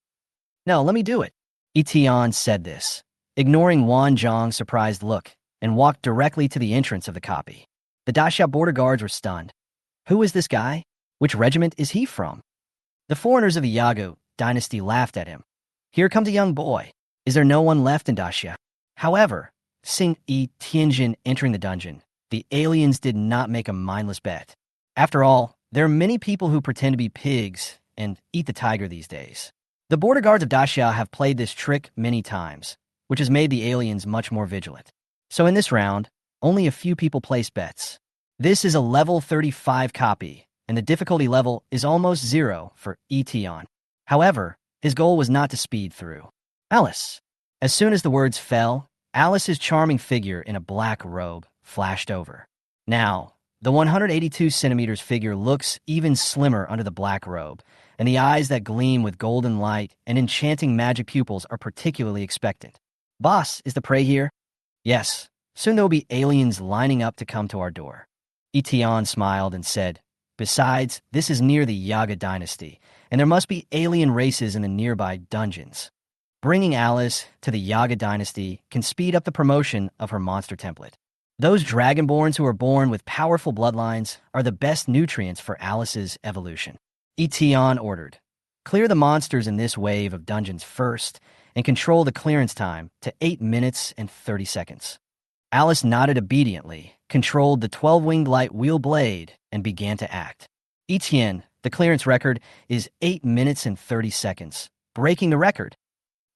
"No, let me do it." Yi Tian said this, ignoring Wan Jiang's surprised look, and walked directly to the entrance of the copy. The Daxia border guards were stunned. Who is this guy? Which regiment is he from? The foreigners of the Yaga dynasty laughed at him. "Here comes a young boy. Is there no one left in Daxia?" However, seeing Yi Tianjin entering the dungeon, the aliens did not make a mindless bet. After all, there are many people who pretend to be pigs and eat the tiger these days. The border guards of Daxia have played this trick many times, which has made the aliens much more vigilant. So in this round, only a few people placed bets. This is a level 35 copy, and the difficulty level is almost 0 for Yi Tian. However, his goal was not to speed through. "Alice." As soon as the words fell, Alice's charming figure in a black robe flashed over. Now, the 182 centimeters figure looks even slimmer under the black robe, and the eyes that gleam with golden light and enchanting magic pupils are particularly expectant. "Boss, is the prey here?" "Yes. Soon there will be aliens lining up to come to our door." Yi Tian smiled and said, "Besides, this is near the Yaga dynasty, and there must be alien races in the nearby dungeons. Bringing Alice to the Yaga dynasty can speed up the promotion of her monster template. Those dragonborns who are born with powerful bloodlines are the best nutrients for Alice's evolution." Yi Tian ordered, "Clear the monsters in this wave of dungeons first, and control the clearance time to 8 minutes and 30 seconds. Alice nodded obediently, controlled the 12-winged light wheel blade, and began to act. Yi Tian, the clearance record is 8 minutes and 30 seconds, breaking the record.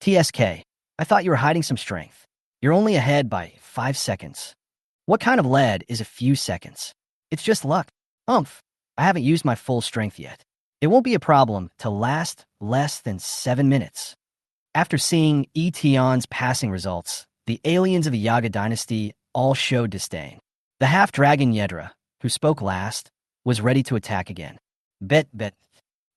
TSK, I thought you were hiding some strength. You're only ahead by 5 seconds. What kind of lead is a few seconds? It's just luck. Umph, I haven't used my full strength yet. It won't be a problem to last less than 7 minutes. After seeing Yi Tian's passing results, the aliens of the Yaga dynasty all showed disdain. The half-dragon Yedra, who spoke last, was ready to attack again. Bet.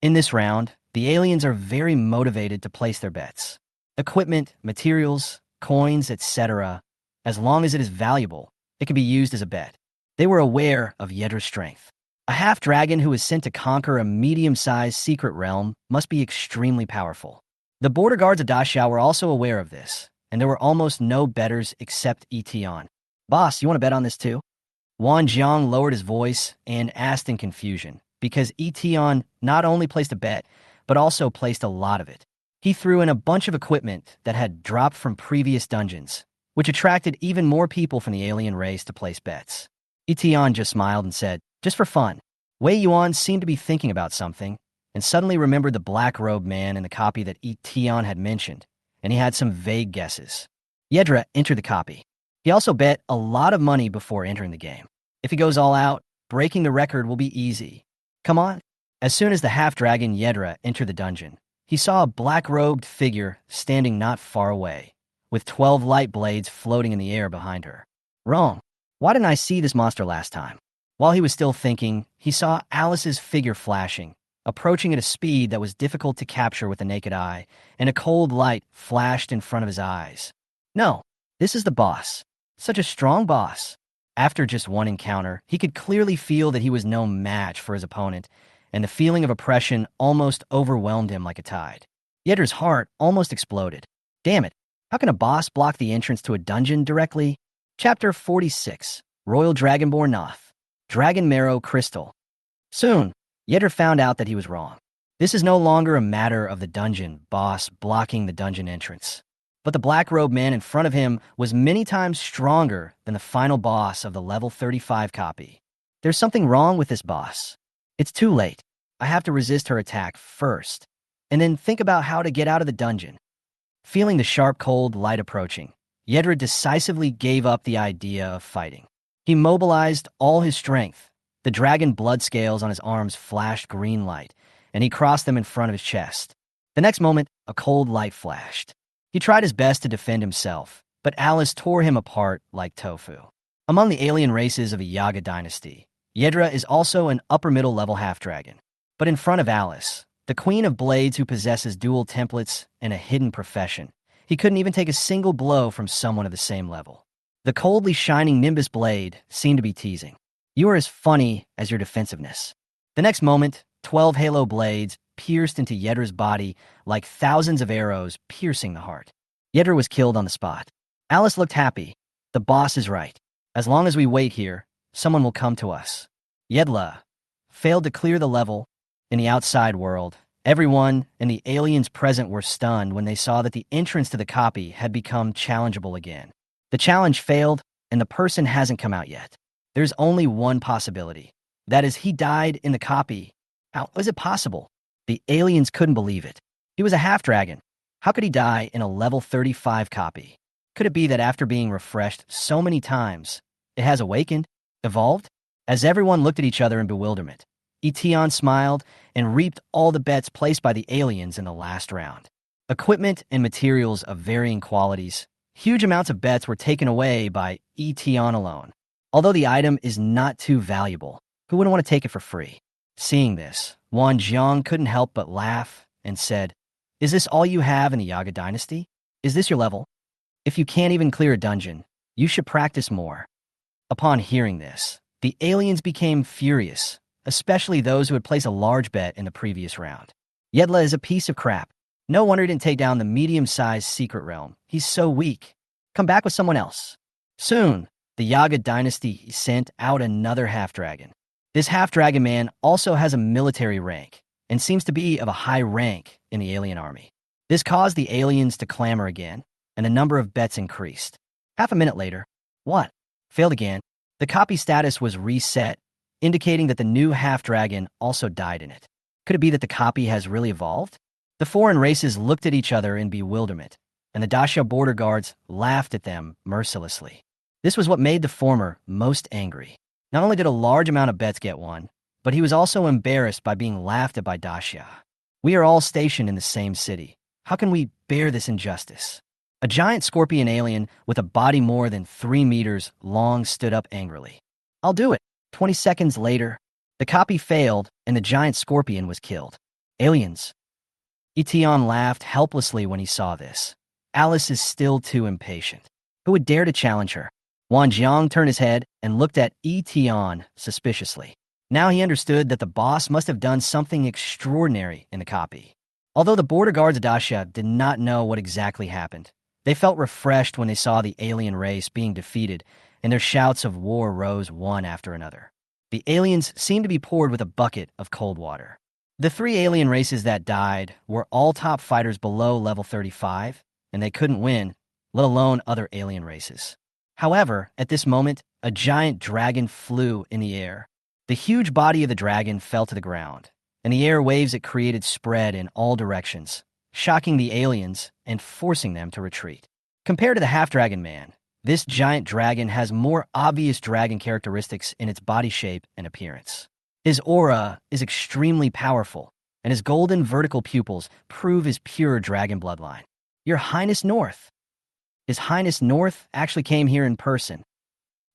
In this round, the aliens are very motivated to place their bets. Equipment, materials, coins, etc. As long as it is valuable, it can be used as a bet. They were aware of Yedra's strength. A half-dragon who is sent to conquer a medium-sized secret realm must be extremely powerful. The border guards of Dashao were also aware of this, and there were almost no bettors except Yi Tian. Boss, you want to bet on this too? Wan Jang lowered his voice and asked in confusion, because Yi Tian not only placed a bet, but also placed a lot of it. He threw in a bunch of equipment that had dropped from previous dungeons, which attracted even more people from the alien race to place bets. Yi Tian just smiled and said, just for fun. Wei Yuan seemed to be thinking about something, and suddenly remembered the black-robed man in the copy that Yi Tian had mentioned, and he had some vague guesses. Yedra entered the copy. He also bet a lot of money before entering the game. If he goes all out, breaking the record will be easy. Come on. As soon as the half-dragon Yedra entered the dungeon, he saw a black-robed figure standing not far away, with 12 light blades floating in the air behind her. Wrong. Why didn't I see this monster last time? While he was still thinking, he saw Alice's figure flashing, approaching at a speed that was difficult to capture with the naked eye, and a cold light flashed in front of his eyes. No, this is the boss. Such a strong boss. After just one encounter, he could clearly feel that he was no match for his opponent, and the feeling of oppression almost overwhelmed him like a tide. Yedra's heart almost exploded. Damn it, how can a boss block the entrance to a dungeon directly? Chapter 46, Royal Dragonborn Noth, Dragon Marrow Crystal. Soon, Yedra found out that he was wrong. This is no longer a matter of the dungeon boss blocking the dungeon entrance. But the black-robed man in front of him was many times stronger than the final boss of the level 35 copy. There's something wrong with this boss. It's too late. I have to resist her attack first, and then think about how to get out of the dungeon. Feeling the sharp cold light approaching, Yedra decisively gave up the idea of fighting. He mobilized all his strength. The dragon blood scales on his arms flashed green light, and he crossed them in front of his chest. The next moment, a cold light flashed. He tried his best to defend himself, but Alice tore him apart like tofu. Among the alien races of the Yaga dynasty, Yedra is also an upper-middle level half-dragon. But in front of Alice, the Queen of Blades who possesses dual templates and a hidden profession, he couldn't even take a single blow from someone of the same level. The coldly shining Nimbus blade seemed to be teasing. You are as funny as your defensiveness. The next moment, 12 halo blades pierced into Yedra's body like thousands of arrows piercing the heart. Yedra was killed on the spot. Alice looked happy. The boss is right. As long as we wait here, someone will come to us. Yedla failed to clear the level. In the outside world, everyone and the aliens present were stunned when they saw that the entrance to the copy had become challengeable again. The challenge failed, and the person hasn't come out yet. There's only one possibility. That is, he died in the copy. How is it possible? The aliens couldn't believe it. He was a half-dragon. How could he die in a level 35 copy? Could it be that after being refreshed so many times, it has awakened, evolved? As everyone looked at each other in bewilderment, Yi Tian smiled and reaped all the bets placed by the aliens in the last round. Equipment and materials of varying qualities, huge amounts of bets were taken away by Yi Tian alone. Although the item is not too valuable, who wouldn't want to take it for free? Seeing this, Wan Jang couldn't help but laugh and said, "Is this all you have in the Yaga dynasty? Is this your level? If you can't even clear a dungeon, you should practice more." Upon hearing this, the aliens became furious, especially those who had placed a large bet in the previous round. Yedla is a piece of crap. No wonder he didn't take down the medium-sized secret realm. He's so weak. Come back with someone else. Soon, the Yaga dynasty sent out another half-dragon. This half-dragon man also has a military rank and seems to be of a high rank in the alien army. This caused the aliens to clamor again, and the number of bets increased. Half a minute later, what? Failed again. The copy status was reset, indicating that the new half-dragon also died in it. Could it be that the copy has really evolved? The foreign races looked at each other in bewilderment, and the Dacia border guards laughed at them mercilessly. This was what made the former most angry. Not only did a large amount of bets get won, but he was also embarrassed by being laughed at by Dacia. We are all stationed in the same city. How can we bear this injustice? A giant scorpion alien with a body more than 3 meters long stood up angrily. I'll do it. 20 seconds later, the copy failed and the giant scorpion was killed. Aliens. Yi Tian laughed helplessly when he saw this. Alice is still too impatient. Who would dare to challenge her? Wan Jang turned his head and looked at Yi Tian suspiciously. Now he understood that the boss must have done something extraordinary in the copy. Although the border guards of Dacia did not know what exactly happened, they felt refreshed when they saw the alien race being defeated, and their shouts of war rose one after another. The aliens seemed to be poured with a bucket of cold water. The 3 alien races that died were all top fighters below level 35, and they couldn't win, let alone other alien races. However, at this moment, a giant dragon flew in the air. The huge body of the dragon fell to the ground, and the air waves it created spread in all directions, shocking the aliens and forcing them to retreat. Compared to the half-dragon man, this giant dragon has more obvious dragon characteristics in its body shape and appearance. His aura is extremely powerful, and his golden vertical pupils prove his pure dragon bloodline. Your Highness North. His Highness North actually came here in person.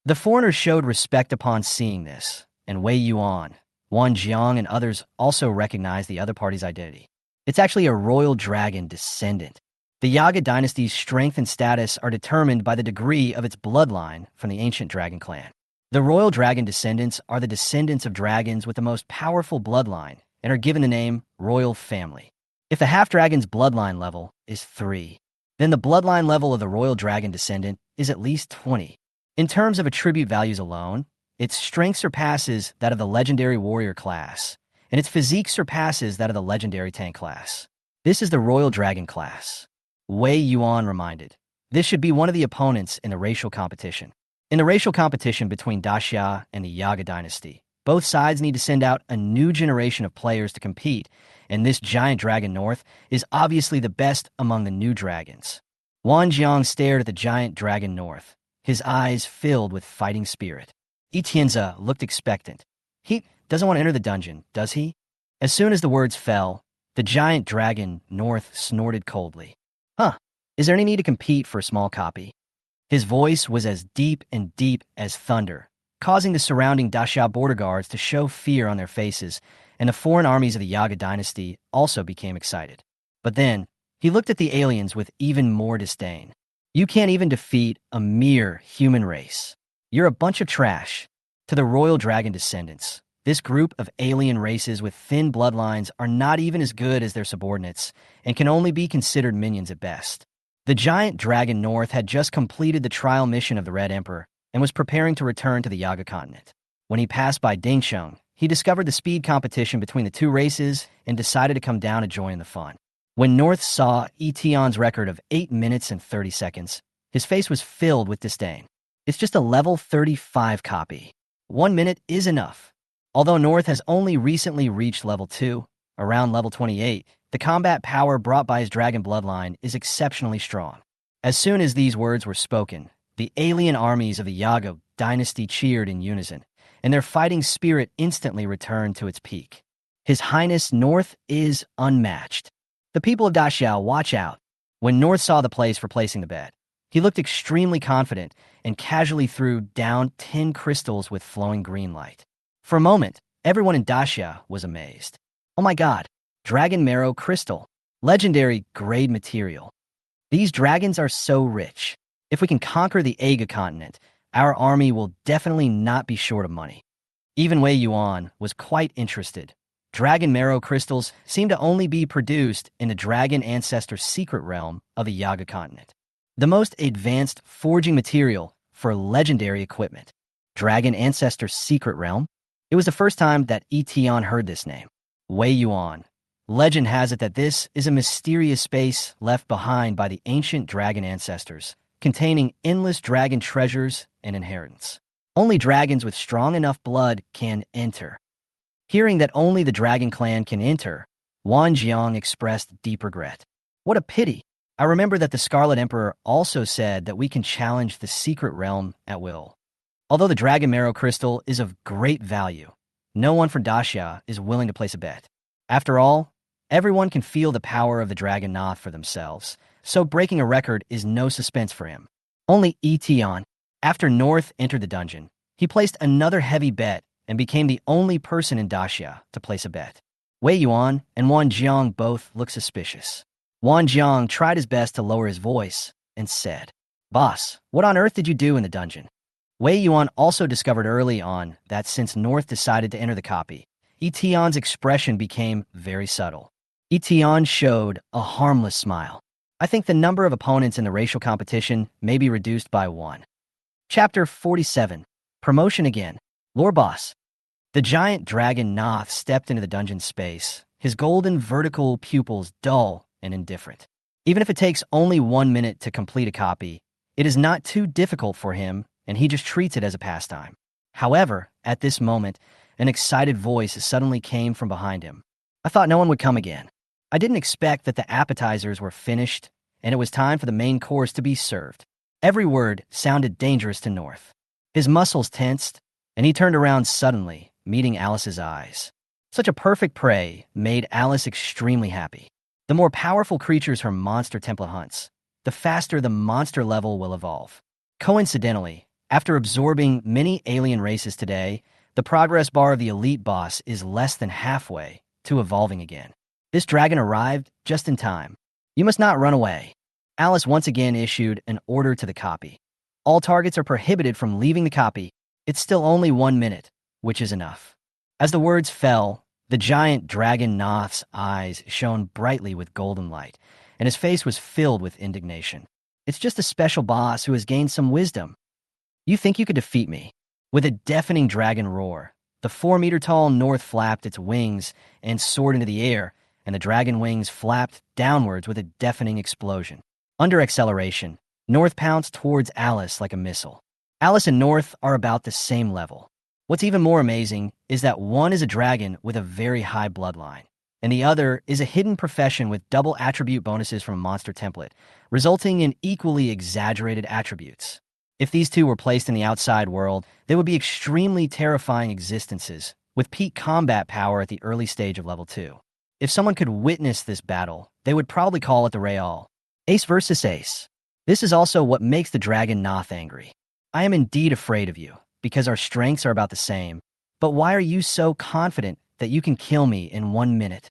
The foreigners showed respect upon seeing this, and Wei Yuan, Wan Jang, and others also recognized the other party's identity. It's actually a royal dragon descendant. The Yaga dynasty's strength and status are determined by the degree of its bloodline from the ancient dragon clan. The royal dragon descendants are the descendants of dragons with the most powerful bloodline and are given the name royal family. If the half-dragon's bloodline level is 3, then the bloodline level of the royal dragon descendant is at least 20. In terms of attribute values alone, its strength surpasses that of the legendary warrior class, and its physique surpasses that of the legendary tank class. This is the royal dragon class. Wei Yuan reminded. This should be one of the opponents in the racial competition. In the racial competition between Dacia and the Yaga dynasty, both sides need to send out a new generation of players to compete, and this giant dragon north is obviously the best among the new dragons. Wan Jiang stared at the giant dragon north, his eyes filled with fighting spirit. Yi Tianza looked expectant. He doesn't want to enter the dungeon, does he? As soon as the words fell, the giant dragon north snorted coldly. Huh, is there any need to compete for a small copy? His voice was as deep as thunder, causing the surrounding Dacia border guards to show fear on their faces, and the foreign armies of the Yaga dynasty also became excited. But then, he looked at the aliens with even more disdain. You can't even defeat a mere human race. You're a bunch of trash. To the royal dragon descendants, this group of alien races with thin bloodlines are not even as good as their subordinates and can only be considered minions at best. The giant dragon north had just completed the trial mission of the Red Emperor and was preparing to return to the Yaga continent. When he passed by Dingsheng, he discovered the speed competition between the two races and decided to come down to join the fun. When North saw Yi Tian's record of 8 minutes and 30 seconds, his face was filled with disdain. It's just a level 35 copy. 1 minute is enough. Although North has only recently reached level 2, around level 28, the combat power brought by his dragon bloodline is exceptionally strong. As soon as these words were spoken, the alien armies of the Yaga dynasty cheered in unison, and their fighting spirit instantly returned to its peak. His Highness North is unmatched. The people of Daxiao, watch out. When North saw the place for placing the bet, he looked extremely confident and casually threw down 10 crystals with flowing green light. For a moment, everyone in Daxia was amazed. Oh my god, dragon marrow crystal, legendary grade material. These dragons are so rich. If we can conquer the Aga continent, our army will definitely not be short of money. Even Wei Yuan was quite interested. Dragon marrow crystals seem to only be produced in the dragon ancestor secret realm of the Yaga continent. The most advanced forging material for legendary equipment. Dragon ancestor secret realm? It was the first time that Yi Tian heard this name. Wei Yuan. Legend has it that this is a mysterious space left behind by the ancient dragon ancestors, containing endless dragon treasures and inheritance. Only dragons with strong enough blood can enter. Hearing that only the dragon clan can enter, Wan Jang expressed deep regret. What a pity! I remember that the Scarlet Emperor also said that we can challenge the secret realm at will. Although the dragon marrow crystal is of great value, no one from Daxia is willing to place a bet. After all, everyone can feel the power of the dragon Noth for themselves, so breaking a record is no suspense for him. Only Yi Tian, after North entered the dungeon, he placed another heavy bet and became the only person in Daxia to place a bet. Wei Yuan and Wan Jang both looked suspicious. Wan Jang tried his best to lower his voice and said, "Boss, what on earth did you do in the dungeon?" Wei Yuan also discovered early on that since North decided to enter the copy, Yi Tian's expression became very subtle. Yi Tian showed a harmless smile. I think the number of opponents in the racial competition may be reduced by 1. Chapter 47. Promotion again. Lore Boss. The giant dragon Noth stepped into the dungeon space, his golden vertical pupils dull and indifferent. Even if it takes only 1 minute to complete a copy, it is not too difficult for him, and he just treats it as a pastime. However, at this moment, an excited voice suddenly came from behind him. I thought no one would come again. I didn't expect that the appetizers were finished, and it was time for the main course to be served. Every word sounded dangerous to North. His muscles tensed, and he turned around suddenly, meeting Alice's eyes. Such a perfect prey made Alice extremely happy. The more powerful creatures her monster template hunts, the faster the monster level will evolve. Coincidentally, after absorbing many alien races today, the progress bar of the elite boss is less than halfway to evolving again. This dragon arrived just in time. You must not run away. Alice once again issued an order to the copy. All targets are prohibited from leaving the copy. It's still only 1 minute, which is enough. As the words fell, the giant dragon Noth's eyes shone brightly with golden light, and his face was filled with indignation. It's just a special boss who has gained some wisdom. You think you could defeat me? With a deafening dragon roar, the 4-meter-tall North flapped its wings and soared into the air, and the dragon wings flapped downwards with a deafening explosion. Under acceleration, North pounced towards Alice like a missile. Alice and North are about the same level. What's even more amazing is that one is a dragon with a very high bloodline, and the other is a hidden profession with double attribute bonuses from a monster template, resulting in equally exaggerated attributes. If these two were placed in the outside world, they would be extremely terrifying existences, with peak combat power at the early stage of level 2. If someone could witness this battle, they would probably call it the Real. Ace versus Ace. This is also what makes the dragon Noth angry. I am indeed afraid of you, because our strengths are about the same. But why are you so confident that you can kill me in 1 minute?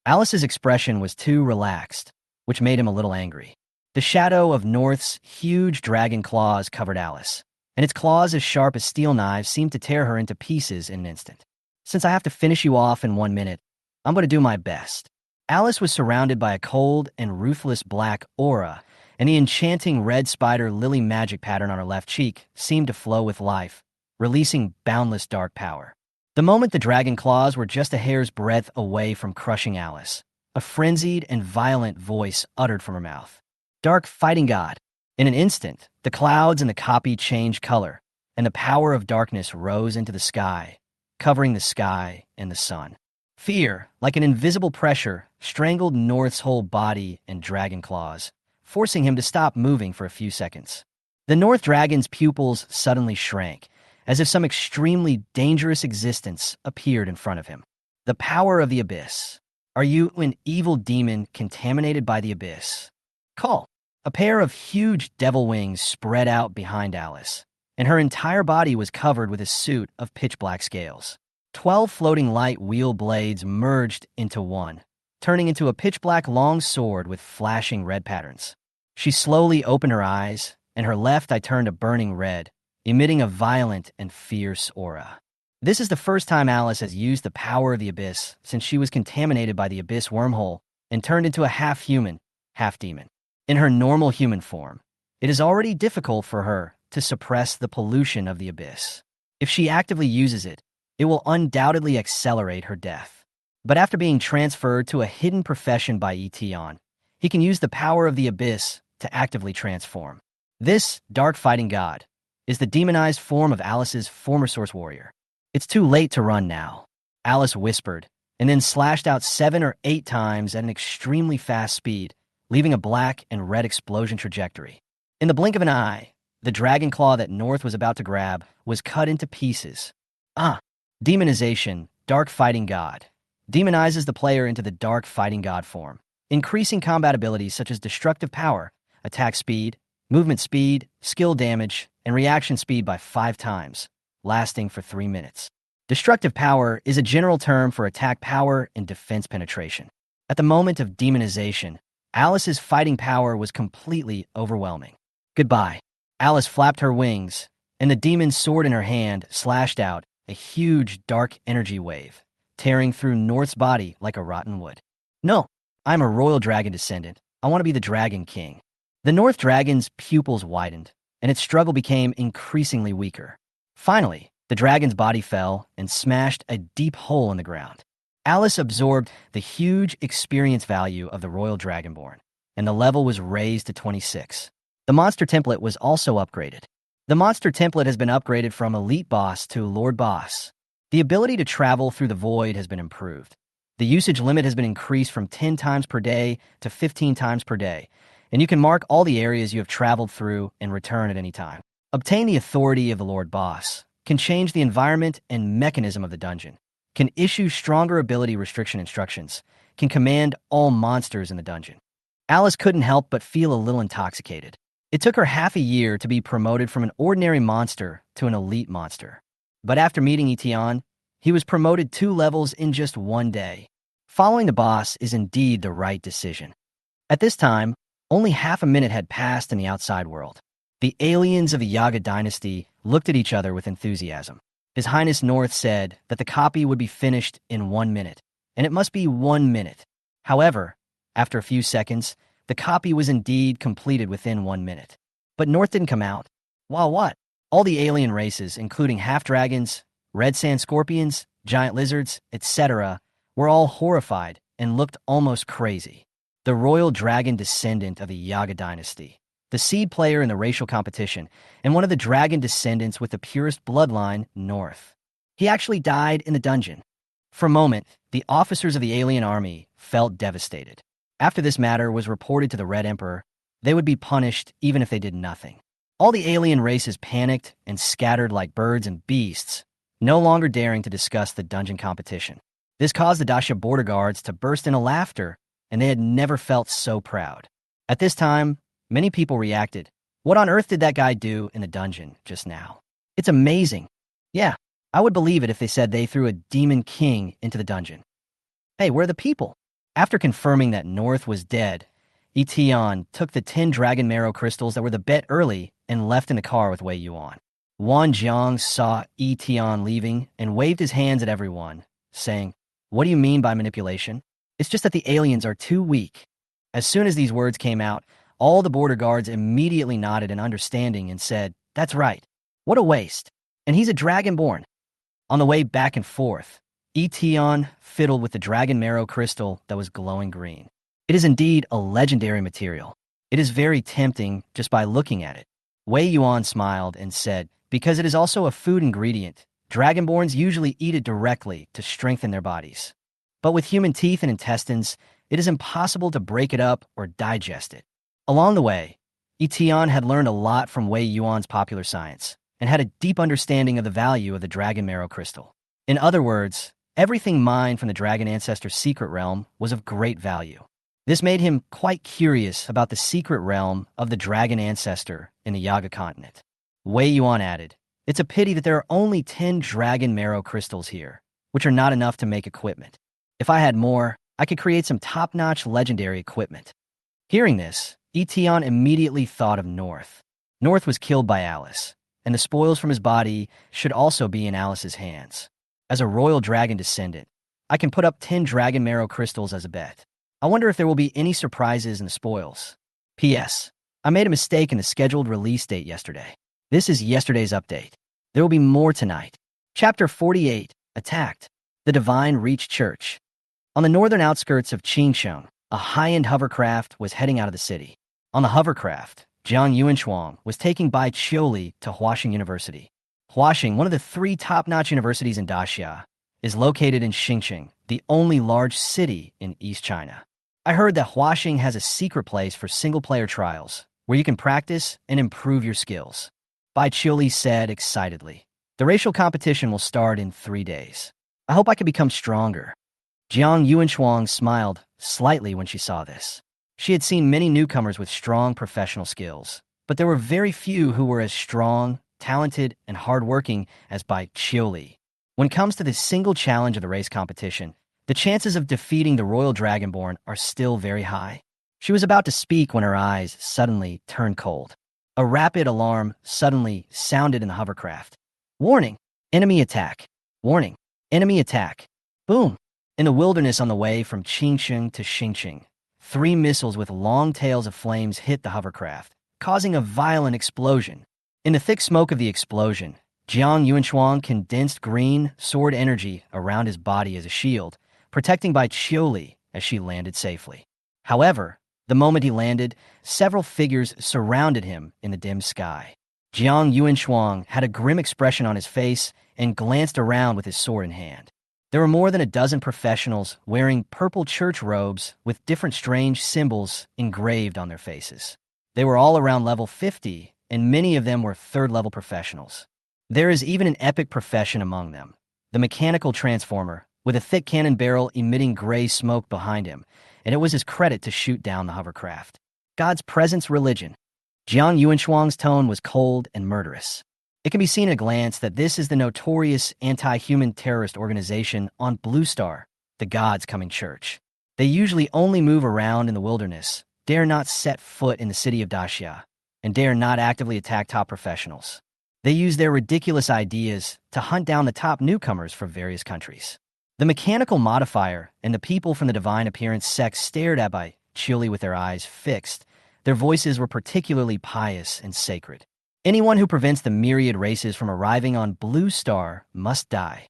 Alice's expression was too relaxed, which made him a little angry. The shadow of North's huge dragon claws covered Alice, and its claws as sharp as steel knives seemed to tear her into pieces in an instant. Since I have to finish you off in 1 minute, I'm going to do my best. Alice was surrounded by a cold and ruthless black aura, and the enchanting red spider lily magic pattern on her left cheek seemed to flow with life, releasing boundless dark power. The moment the dragon claws were just a hair's breadth away from crushing Alice, a frenzied and violent voice uttered from her mouth. Dark fighting god. In an instant, the clouds and the copy changed color, and the power of darkness rose into the sky, covering the sky and the sun. Fear, like an invisible pressure, strangled North's whole body and dragon claws, forcing him to stop moving for a few seconds. The North Dragon's pupils suddenly shrank, as if some extremely dangerous existence appeared in front of him. The power of the abyss. Are you an evil demon contaminated by the abyss? Call. A pair of huge devil wings spread out behind Alice, and her entire body was covered with a suit of pitch-black scales. 12 floating light wheel blades merged into one, turning into a pitch-black long sword with flashing red patterns. She slowly opened her eyes, and her left eye turned a burning red, emitting a violent and fierce aura. This is the first time Alice has used the power of the abyss since she was contaminated by the abyss wormhole and turned into a half-human, half-demon. In her normal human form, it is already difficult for her to suppress the pollution of the abyss. If she actively uses it, it will undoubtedly accelerate her death. But after being transferred to a hidden profession by Yi Tian, he can use the power of the abyss to actively transform. This dark fighting god is the demonized form of Alice's former source warrior. It's too late to run now, Alice whispered, and then slashed out 7 or 8 times at an extremely fast speed, leaving a black and red explosion trajectory. In the blink of an eye, the dragon claw that North was about to grab was cut into pieces. Demonization, dark fighting god, demonizes the player into the dark fighting god form, increasing combat abilities such as destructive power, attack speed, movement speed, skill damage, and reaction speed by 5 times, lasting for 3 minutes. Destructive power is a general term for attack power and defense penetration. At the moment of demonization, Alice's fighting power was completely overwhelming. Goodbye. Alice flapped her wings, and the demon's sword in her hand slashed out a huge dark energy wave, tearing through North's body like a rotten wood. No, I'm a royal dragon descendant. I want to be the Dragon King. The North Dragon's pupils widened, and its struggle became increasingly weaker. Finally, the dragon's body fell and smashed a deep hole in the ground. Alice absorbed the huge experience value of the Royal Dragonborn, and the level was raised to 26. The monster template was also upgraded. The monster template has been upgraded from Elite Boss to Lord Boss. The ability to travel through the void has been improved. The usage limit has been increased from 10 times per day to 15 times per day, and you can mark all the areas you have traveled through and return at any time. Obtain the authority of the Lord Boss, can change the environment and mechanism of the dungeon, can issue stronger ability restriction instructions, can command all monsters in the dungeon. Alice couldn't help but feel a little intoxicated. It took her half a year to be promoted from an ordinary monster to an elite monster. But after meeting Yi Tian, he was promoted 2 levels in just 1 day. Following the boss is indeed the right decision. At this time, only half a minute had passed in the outside world. The aliens of the Yaga dynasty looked at each other with enthusiasm. His Highness North said that the copy would be finished in 1 minute, and it must be 1 minute. However, after a few seconds, the copy was indeed completed within 1 minute. But North didn't come out. While what? All the alien races, including half-dragons, red sand scorpions, giant lizards, etc., were all horrified and looked almost crazy. The royal dragon descendant of the Yaga dynasty, the seed player in the racial competition, and one of the dragon descendants with the purest bloodline, North. He actually died in the dungeon. For a moment, the officers of the alien army felt devastated. After this matter was reported to the Red Emperor, they would be punished even if they did nothing. All the alien races panicked and scattered like birds and beasts, no longer daring to discuss the dungeon competition. This caused the Dasha border guards to burst into laughter, and they had never felt so proud. At this time, many people reacted. What on earth did that guy do in the dungeon just now? It's amazing. Yeah, I would believe it if they said they threw a demon king into the dungeon. Hey, where are the people? After confirming that North was dead, Yi Tian took the 10 dragon marrow crystals that were the bet early and left in the car with Wei Yuan. Wan Jang saw Yi Tian leaving and waved his hands at everyone, saying, "What do you mean by manipulation? It's just that the aliens are too weak." As soon as these words came out, all the border guards immediately nodded in understanding and said, "That's right. What a waste. And he's a dragonborn." On the way back and forth, Yi Tian fiddled with the dragon marrow crystal that was glowing green. It is indeed a legendary material. It is very tempting just by looking at it. Wei Yuan smiled and said, "Because it is also a food ingredient, dragonborns usually eat it directly to strengthen their bodies. But with human teeth and intestines, it is impossible to break it up or digest it." Along the way, Yi Tian had learned a lot from Wei Yuan's popular science and had a deep understanding of the value of the dragon marrow crystal. In other words, everything mined from the dragon ancestor's secret realm was of great value. This made him quite curious about the secret realm of the dragon ancestor in the Yaga continent. Wei Yuan added, "It's a pity that there are only 10 dragon marrow crystals here, which are not enough to make equipment. If I had more, I could create some top-notch legendary equipment." Hearing this, Yi Tian immediately thought of North. North was killed by Alice, and the spoils from his body should also be in Alice's hands. As a royal dragon descendant, I can put up 10 dragon marrow crystals as a bet. I wonder if there will be any surprises in the spoils. P.S. I made a mistake in the scheduled release date yesterday. This is yesterday's update. There will be more tonight. Chapter 48, Attacked. The Divine Reach Church. On the northern outskirts of Qingsheng, a high-end hovercraft was heading out of the city. On the hovercraft, Jiang Yuanshuang was taking Bai Qiuli to Huaxing University. Huaxing, one of the 3 top-notch universities in Daxia, is located in Xinjiang, the only large city in East China. I heard that Huaxing has a secret place for single-player trials, where you can practice and improve your skills. Bai Qiuli said excitedly. The racial competition will start in 3 days. I hope I can become stronger. Jiang Yuanshuang smiled slightly when she saw this. She had seen many newcomers with strong professional skills, but there were very few who were as strong, talented, and hardworking as Bai Qiuli. When it comes to the single challenge of the race competition, the chances of defeating the royal dragonborn are still very high. She was about to speak when her eyes suddenly turned cold. A rapid alarm suddenly sounded in the hovercraft. Warning! Enemy attack! Warning! Enemy attack! Boom! In the wilderness on the way from Qingsheng to Xinjiang, 3 missiles with long tails of flames hit the hovercraft, causing a violent explosion. In the thick smoke of the explosion, Jiang Yuanshuang condensed green sword energy around his body as a shield, protecting Bai Qiuli as she landed safely. However, the moment he landed, several figures surrounded him in the dim sky. Jiang Yuanshuang had a grim expression on his face and glanced around with his sword in hand. There were more than a dozen professionals wearing purple church robes with different strange symbols engraved on their faces. They were all around level 50, and many of them were 3rd-level professionals. There is even an epic profession among them, the mechanical transformer, with a thick cannon barrel emitting gray smoke behind him, and it was his credit to shoot down the hovercraft. God's presence religion. Jiang Yuanshuang's tone was cold and murderous. It can be seen at a glance that this is the notorious anti-human terrorist organization on Blue Star, the God's Coming Church. They usually only move around in the wilderness, dare not set foot in the city of Daxia, and dare not actively attack top professionals. They use their ridiculous ideas to hunt down the top newcomers from various countries. The mechanical modifier and the people from the divine appearance sect stared at Bai Qiuli with their eyes fixed. Their voices were particularly pious and sacred. Anyone who prevents the myriad races from arriving on Blue Star must die.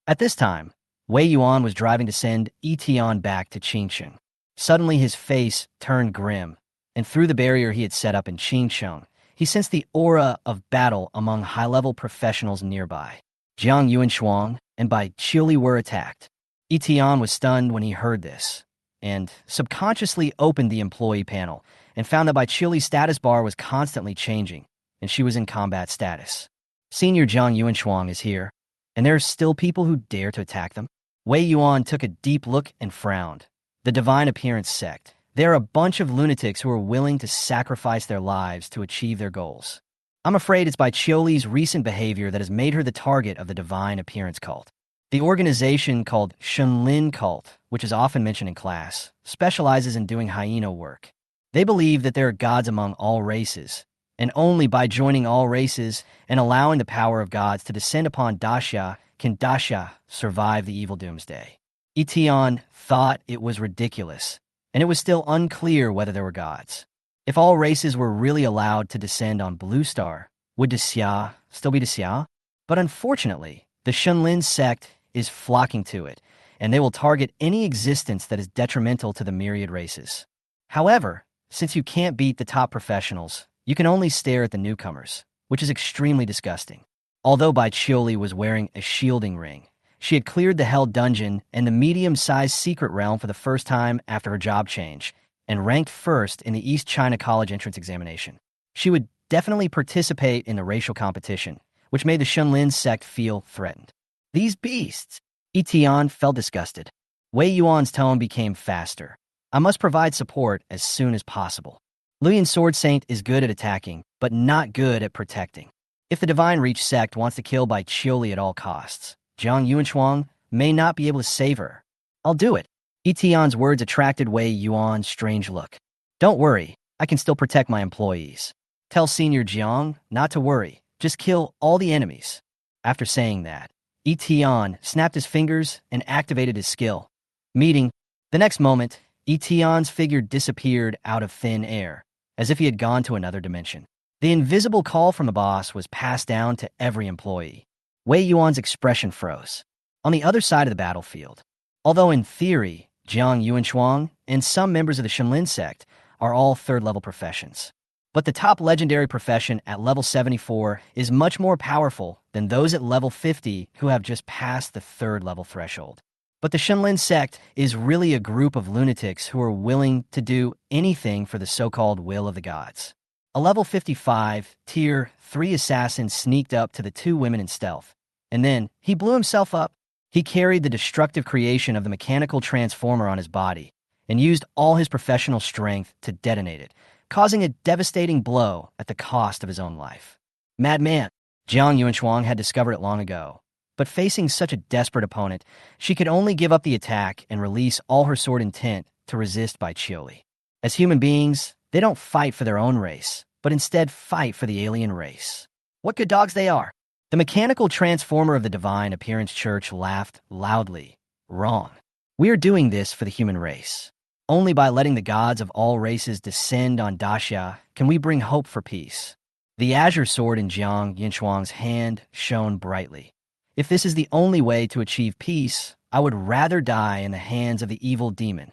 At this time, Wei Yuan was driving to send Yi Tian back to Qingsheng. Suddenly his face turned grim, and through the barrier he had set up in Qingsheng, he sensed the aura of battle among high-level professionals nearby. Jiang Yuanshuang and Bai Qiuli were attacked. Yi Tian was stunned when he heard this, and subconsciously opened the employee panel and found that Bai Qiuli's status bar was constantly changing, and she was in combat status. Senior Jiang Yuanshuang is here, and there are still people who dare to attack them. Wei Yuan took a deep look and frowned. The Divine Appearance sect. They're a bunch of lunatics who are willing to sacrifice their lives to achieve their goals. I'm afraid it's Bai Qiuli's recent behavior that has made her the target of the Divine Appearance cult. The organization called Shenlin Cult, which is often mentioned in class, specializes in doing hyena work. They believe that there are gods among all races, and only by joining all races and allowing the power of gods to descend upon Daxia can Daxia survive the evil doomsday. Yi Tian thought it was ridiculous, and it was still unclear whether there were gods. If all races were really allowed to descend on Blue Star, would Daxia still be Daxia? But unfortunately, the Shenlin sect is flocking to it, and they will target any existence that is detrimental to the myriad races. However, since you can't beat the top professionals, you can only stare at the newcomers, which is extremely disgusting. Although Bai Qiuli was wearing a shielding ring, she had cleared the Hell Dungeon and the medium-sized secret realm for the first time after her job change, and ranked first in the East China College entrance examination. She would definitely participate in the racial competition, which made the Shenlin sect feel threatened. These beasts! Yi Tian felt disgusted. Wei Yuan's tone became faster. I must provide support as soon as possible. Luyan Sword Saint is good at attacking, but not good at protecting. If the Divine Reach sect wants to kill Bai Qiuli at all costs, Jiang Yuanshuang may not be able to save her. I'll do it. Yi Tian's words attracted Wei Yuan's strange look. Don't worry, I can still protect my employees. Tell Senior Jiang not to worry, just kill all the enemies. After saying that, Yi Tian snapped his fingers and activated his skill. Meeting. The next moment, Yi Tian's figure disappeared out of thin air, as if he had gone to another dimension. The invisible call from the boss was passed down to every employee. Wei Yuan's expression froze. On the other side of the battlefield, although in theory, Jiang Yuanshuang, and some members of the Shenlin sect are all third-level professions. But the top legendary profession at level 74 is much more powerful than those at level 50 who have just passed the third-level threshold. But the Shenlin sect is really a group of lunatics who are willing to do anything for the so-called will of the gods. A level 55, tier 3 assassin sneaked up to the two women in stealth, and then he blew himself up. He carried the destructive creation of the mechanical transformer on his body and used all his professional strength to detonate it, causing a devastating blow at the cost of his own life. Madman! Jiang Yuanshuang had discovered it long ago, but facing such a desperate opponent, she could only give up the attack and release all her sword intent to resist Bai Qiuli. As human beings, they don't fight for their own race, but instead fight for the alien race. What good dogs they are! The mechanical transformer of the Divine Appearance Church laughed loudly. Wrong. We are doing this for the human race. Only by letting the gods of all races descend on Daxia can we bring hope for peace. The azure sword in Jiang Yuanshuang's hand shone brightly. If this is the only way to achieve peace, I would rather die in the hands of the evil demon.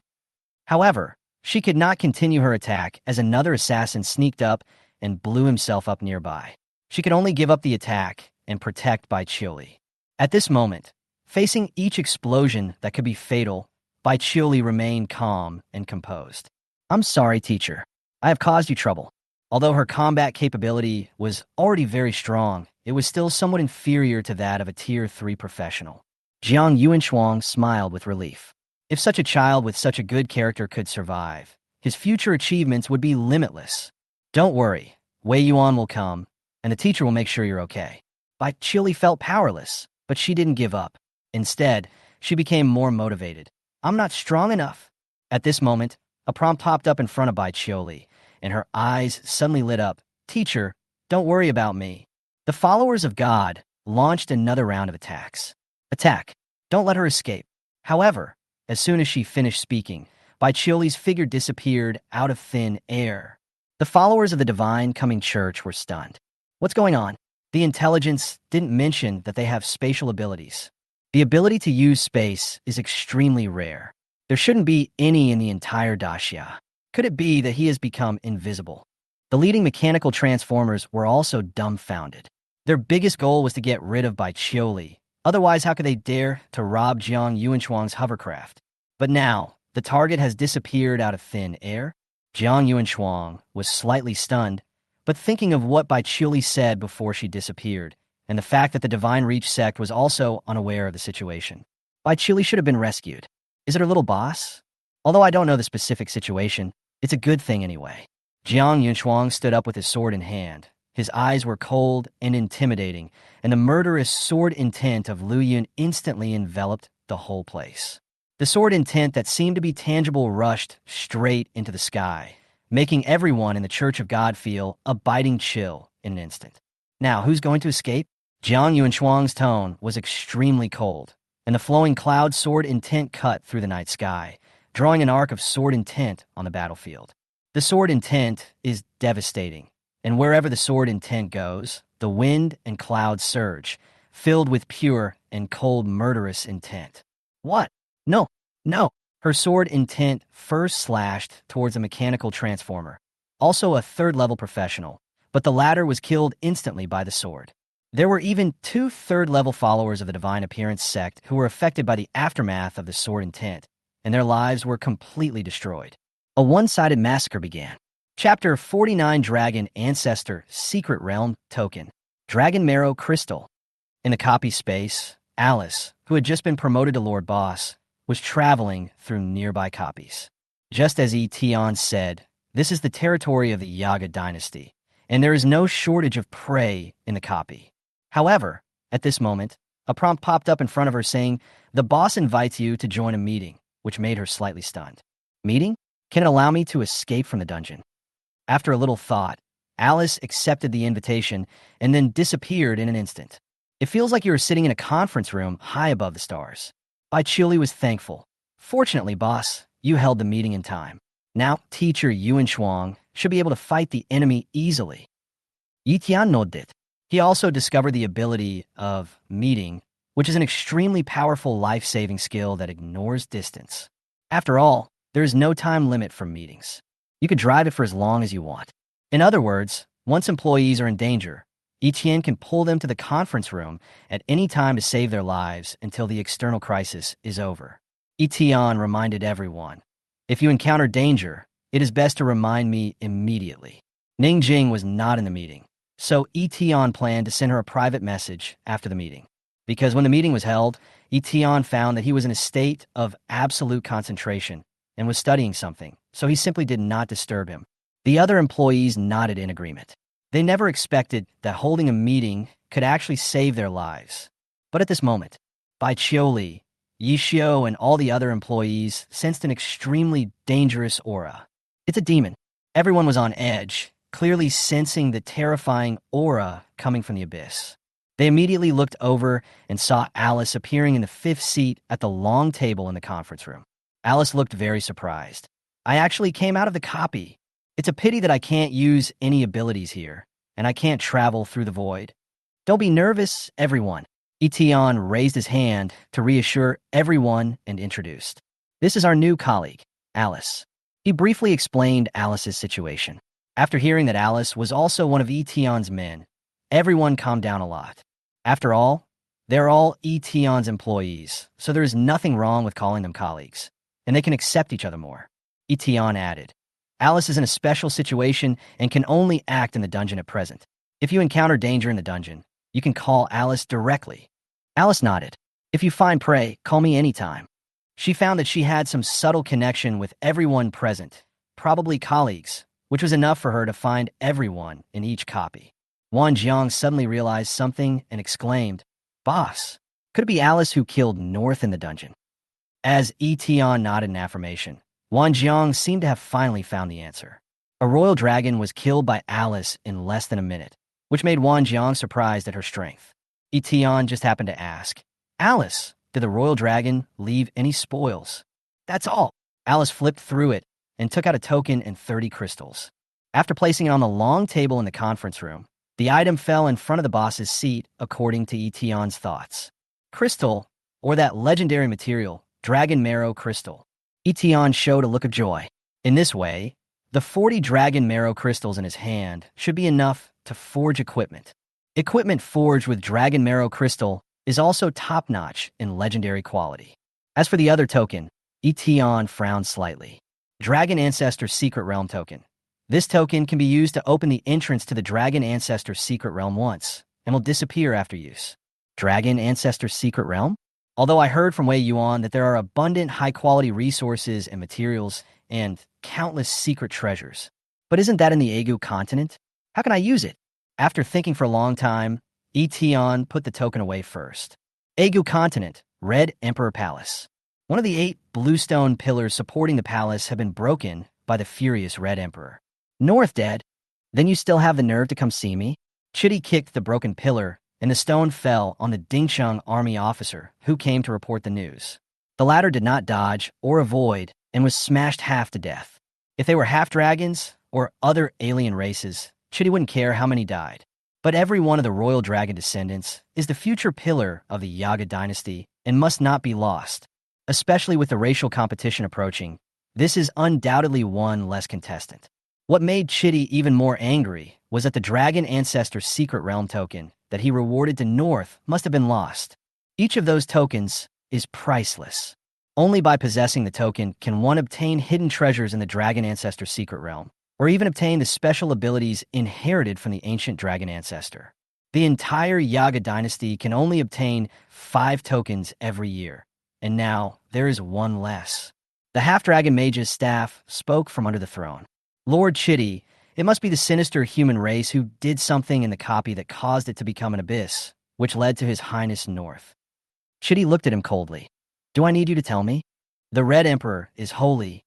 However, she could not continue her attack as another assassin sneaked up and blew himself up nearby. She could only give up the attack and protect Bai Qiuli. At this moment, facing each explosion that could be fatal, Bai Qiuli remained calm and composed. I'm sorry, teacher. I have caused you trouble. Although her combat capability was already very strong, it was still somewhat inferior to that of a Tier 3 professional. Jiang Yuanshuang smiled with relief. If such a child with such a good character could survive, his future achievements would be limitless. Don't worry, Wei Yuan will come, and the teacher will make sure you're okay. Bai Qiuli felt powerless, but she didn't give up. Instead, she became more motivated. I'm not strong enough. At this moment, a prompt popped up in front of Bai Qiuli, and her eyes suddenly lit up. Teacher, don't worry about me. The followers of God launched another round of attacks. Attack. Don't let her escape. However, as soon as she finished speaking, Bai Qiuli's figure disappeared out of thin air. The followers of the Divine Coming Church were stunned. What's going on? The intelligence didn't mention that they have spatial abilities. The ability to use space is extremely rare. There shouldn't be any in the entire Daxia. Could it be that he has become invisible? The leading mechanical transformers were also dumbfounded. Their biggest goal was to get rid of Bai Qiuli. Otherwise, how could they dare to rob Jiang Yuanshuang's hovercraft? But now, the target has disappeared out of thin air. Jiang Yuanshuang was slightly stunned, but thinking of what Bai Qiuli said before she disappeared, and the fact that the Divine Reach sect was also unaware of the situation. Bai Qiuli should have been rescued. Is it her little boss? Although I don't know the specific situation, it's a good thing anyway. Jiang Yuanshuang stood up with his sword in hand. His eyes were cold and intimidating, and the murderous sword intent of Lu Yun instantly enveloped the whole place. The sword intent that seemed to be tangible rushed straight into the sky, making everyone in the Church of God feel a biting chill in an instant. Now, who's going to escape? Jiang Yuanshuang's tone was extremely cold, and the flowing cloud sword intent cut through the night sky, drawing an arc of sword intent on the battlefield. The sword intent is devastating, and wherever the sword intent goes, the wind and clouds surge, filled with pure and cold murderous intent. What? No, no. Her sword intent first slashed towards a mechanical transformer, also a third-level professional, but the latter was killed instantly by the sword. There were even two third-level followers of the Divine Appearance sect who were affected by the aftermath of the sword intent, and their lives were completely destroyed. A one-sided massacre began. Chapter 49 Dragon Ancestor Secret Realm Token Dragon Marrow Crystal. In the copy space, Alice, who had just been promoted to Lord Boss, was traveling through nearby copies. Just as Yi Tian said, this is the territory of the Yaga dynasty, and there is no shortage of prey in the copy. However, at this moment, a prompt popped up in front of her saying, the boss invites you to join a meeting, which made her slightly stunned. Meeting? Can it allow me to escape from the dungeon? After a little thought, Alice accepted the invitation and then disappeared in an instant. It feels like you are sitting in a conference room high above the stars. Bai Qiuli was thankful. Fortunately, boss, you held the meeting in time. Now, teacher Yuanshuang should be able to fight the enemy easily. Yi Tian nodded. He also discovered the ability of meeting, which is an extremely powerful life-saving skill that ignores distance. After all, there is no time limit for meetings. You could drive it for as long as you want. In other words, once employees are in danger, Yi Tian can pull them to the conference room at any time to save their lives until the external crisis is over. Yi Tian reminded everyone, "If you encounter danger, it is best to remind me immediately." Ning Jing was not in the meeting, so Yi Tian planned to send her a private message after the meeting. Because when the meeting was held, Yi Tian found that he was in a state of absolute concentration and was studying something, so he simply did not disturb him. The other employees nodded in agreement. They never expected that holding a meeting could actually save their lives. But at this moment, Bai Qiuli, Yi Xiu, and all the other employees sensed an extremely dangerous aura. It's a demon. Everyone was on edge, clearly sensing the terrifying aura coming from the abyss. They immediately looked over and saw Alice appearing in the 5th seat at the long table in the conference room. Alice looked very surprised. "I actually came out of the copy. It's a pity that I can't use any abilities here, and I can't travel through the void." "Don't be nervous, everyone." Yi Tian raised his hand to reassure everyone and introduced, "This is our new colleague, Alice." He briefly explained Alice's situation. After hearing that Alice was also one of Yi Tian's men, everyone calmed down a lot. After all, they're all Yi Tian's employees, so there is nothing wrong with calling them colleagues, and they can accept each other more. Yi Tian added, "Alice is in a special situation and can only act in the dungeon at present. If you encounter danger in the dungeon, you can call Alice directly." Alice nodded. "If you find prey, call me anytime." She found that she had some subtle connection with everyone present, probably colleagues, which was enough for her to find everyone in each copy. Wan Jang suddenly realized something and exclaimed, "Boss, could it be Alice who killed North in the dungeon?" As Yi Tian nodded in affirmation, Wan Jang seemed to have finally found the answer. A royal dragon was killed by Alice in less than a minute, which made Wan Jang surprised at her strength. Yi Tian just happened to ask, "Alice, did the royal dragon leave any spoils?" "That's all." Alice flipped through it and took out a token and 30 crystals. After placing it on the long table in the conference room, the item fell in front of the boss's seat according to Yi Tian's thoughts. Crystal, or that legendary material, Dragon Marrow Crystal. Yi Tian showed a look of joy. In this way, the 40 Dragon Marrow crystals in his hand should be enough to forge equipment. Equipment forged with Dragon Marrow Crystal is also top-notch in legendary quality. As for the other token, Yi Tian frowned slightly. Dragon Ancestor Secret Realm Token. This token can be used to open the entrance to the Dragon Ancestor Secret Realm once, and will disappear after use. Dragon Ancestor Secret Realm? Although I heard from Wei Yuan that there are abundant high-quality resources and materials and countless secret treasures. But isn't that in the Agu continent? How can I use it? After thinking for a long time, Yi Tian put the token away first. Agu continent, Red Emperor Palace. One of the 8 bluestone pillars supporting the palace have been broken by the furious Red Emperor. North dead? Then you still have the nerve to come see me? Chitty kicked the broken pillar, and the stone fell on the Dingsheng army officer who came to report the news. The latter did not dodge or avoid and was smashed half to death. If they were half-dragons or other alien races, Chitty wouldn't care how many died. But every one of the royal dragon descendants is the future pillar of the Yaga dynasty and must not be lost. Especially with the racial competition approaching, this is undoubtedly one less contestant. What made Chitty even more angry was that the Dragon Ancestor Secret Realm token that he rewarded to North must have been lost. Each of those tokens is priceless. Only by possessing the token can one obtain hidden treasures in the Dragon Ancestor Secret Realm, or even obtain the special abilities inherited from the ancient Dragon Ancestor. The entire Yaga dynasty can only obtain 5 tokens every year, and now there is one less. The half-dragon mage's staff spoke from under the throne. "Lord Chitty, it must be the sinister human race who did something in the copy that caused it to become an abyss, which led to His Highness North." Chitty looked at him coldly. "Do I need you to tell me? The Red Emperor is holy."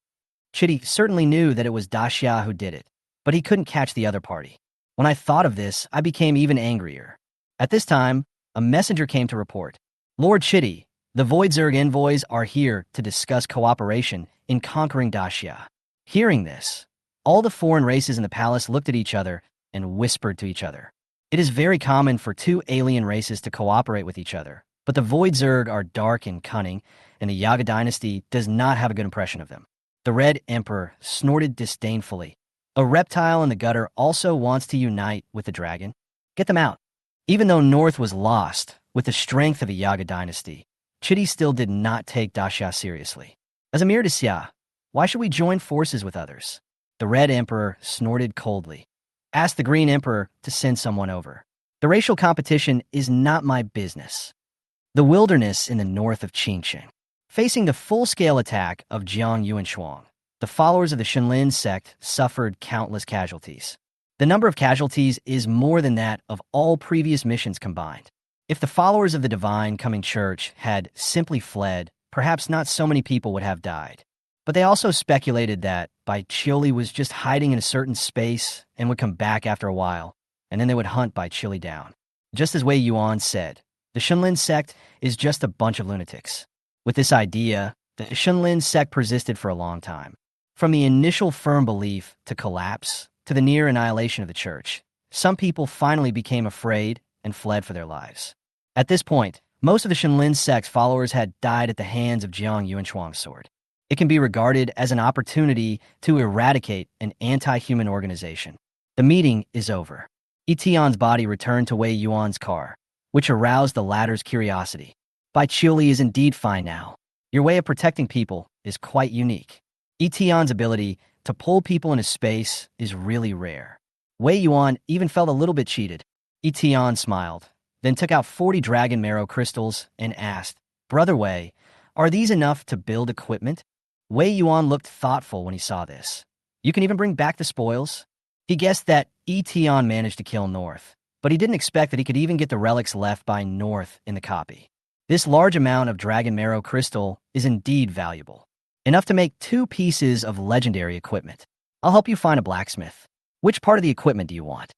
Chitty certainly knew that it was Daxia who did it, but he couldn't catch the other party. "When I thought of this, I became even angrier." At this time, a messenger came to report. "Lord Chitty, the Voidzerg envoys are here to discuss cooperation in conquering Daxia." Hearing this, all the foreign races in the palace looked at each other and whispered to each other. It is very common for 2 alien races to cooperate with each other, but the Voidzerg are dark and cunning, and the Yaga dynasty does not have a good impression of them. The Red Emperor snorted disdainfully. A reptile in the gutter also wants to unite with the dragon? Get them out. Even though North was lost with the strength of the Yaga dynasty, Chitty still did not take Daxia seriously. As a mere Xia, why should we join forces with others? The Red Emperor snorted coldly. Ask the Green Emperor to send someone over. The racial competition is not my business. The wilderness in the north of Qingqing. Facing the full-scale attack of Jiang Yuanshuang, the followers of the Shenlin sect suffered countless casualties. The number of casualties is more than that of all previous missions combined. If the followers of the Divine Coming Church had simply fled, perhaps not so many people would have died. But they also speculated that Bai Chili was just hiding in a certain space and would come back after a while, and then they would hunt Bai Chili down. Just as Wei Yuan said, the Shenlin sect is just a bunch of lunatics. With this idea, the Shenlin sect persisted for a long time. From the initial firm belief to collapse to the near annihilation of the church, some people finally became afraid and fled for their lives. At this point, most of the Shenlin sect's followers had died at the hands of Jiang Yuanshuang's sword. It can be regarded as an opportunity to eradicate an anti-human organization. The meeting is over. Yi Tian's body returned to Wei Yuan's car, which aroused the latter's curiosity. Bai Chili is indeed fine now. Your way of protecting people is quite unique. Yi Tian's ability to pull people into space is really rare. Wei Yuan even felt a little bit cheated. Yi Tian smiled, then took out 40 dragon marrow crystals and asked, Brother Wei, are these enough to build equipment? Wei Yuan looked thoughtful when he saw this. You can even bring back the spoils? He guessed that Yi Tian managed to kill North, but he didn't expect that he could even get the relics left by North in the copy. This large amount of dragon marrow crystal is indeed valuable, enough to make 2 pieces of legendary equipment. I'll help you find a blacksmith. Which part of the equipment do you want?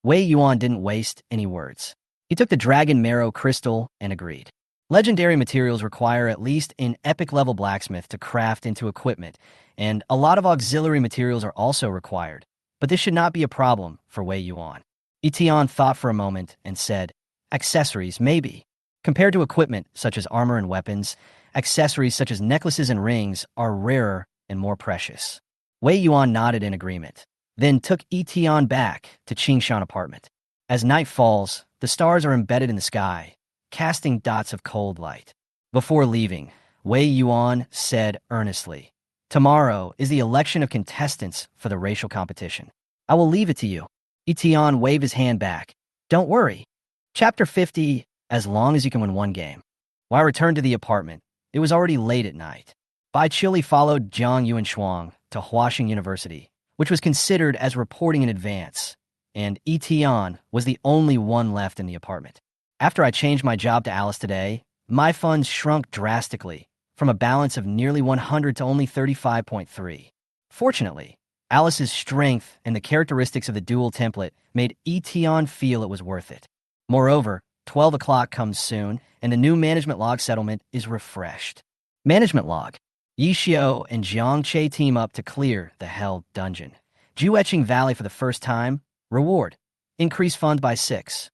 Wei Yuan didn't waste any words. He took the dragon marrow crystal and agreed. Legendary materials require at least an epic-level blacksmith to craft into equipment, and a lot of auxiliary materials are also required. But this should not be a problem for Wei Yuan. Yi Tian thought for a moment and said, accessories, maybe. Compared to equipment such as armor and weapons, accessories such as necklaces and rings are rarer and more precious. Wei Yuan nodded in agreement, then took Yi Tian back to Qingshan apartment. As night falls, the stars are embedded in the sky, casting dots of cold light. Before leaving, Wei Yuan said earnestly, Tomorrow is the election of contestants for the racial competition. I will leave it to you. Yi Tian waved his hand back. Don't worry. Chapter 50, as long as you can win one game. When I returned to the apartment, it was already late at night. Bai Chili followed Jiang Yuanshuang to Huaxing University, which was considered as reporting in advance, and Yi Tian was the only one left in the apartment. After I changed my job to Alice today, my funds shrunk drastically, from a balance of nearly 100 to only 35.3. Fortunately, Alice's strength and the characteristics of the dual template made Yi Tian feel it was worth it. Moreover, 12 o'clock comes soon, and the new management log settlement is refreshed. Management log. Yi Xiao and Jiang Che team up to clear the Hell Dungeon. Jueching Valley for the first time. Reward. Increase fund by 6.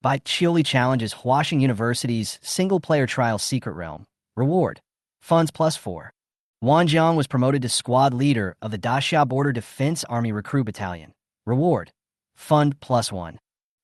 Bai Chili challenges Huaxing University's single-player trial Secret Realm. Reward. Funds plus 4. Wan Jang was promoted to squad leader of the Daxia Border Defense Army Recruit Battalion. Reward. Fund plus 1.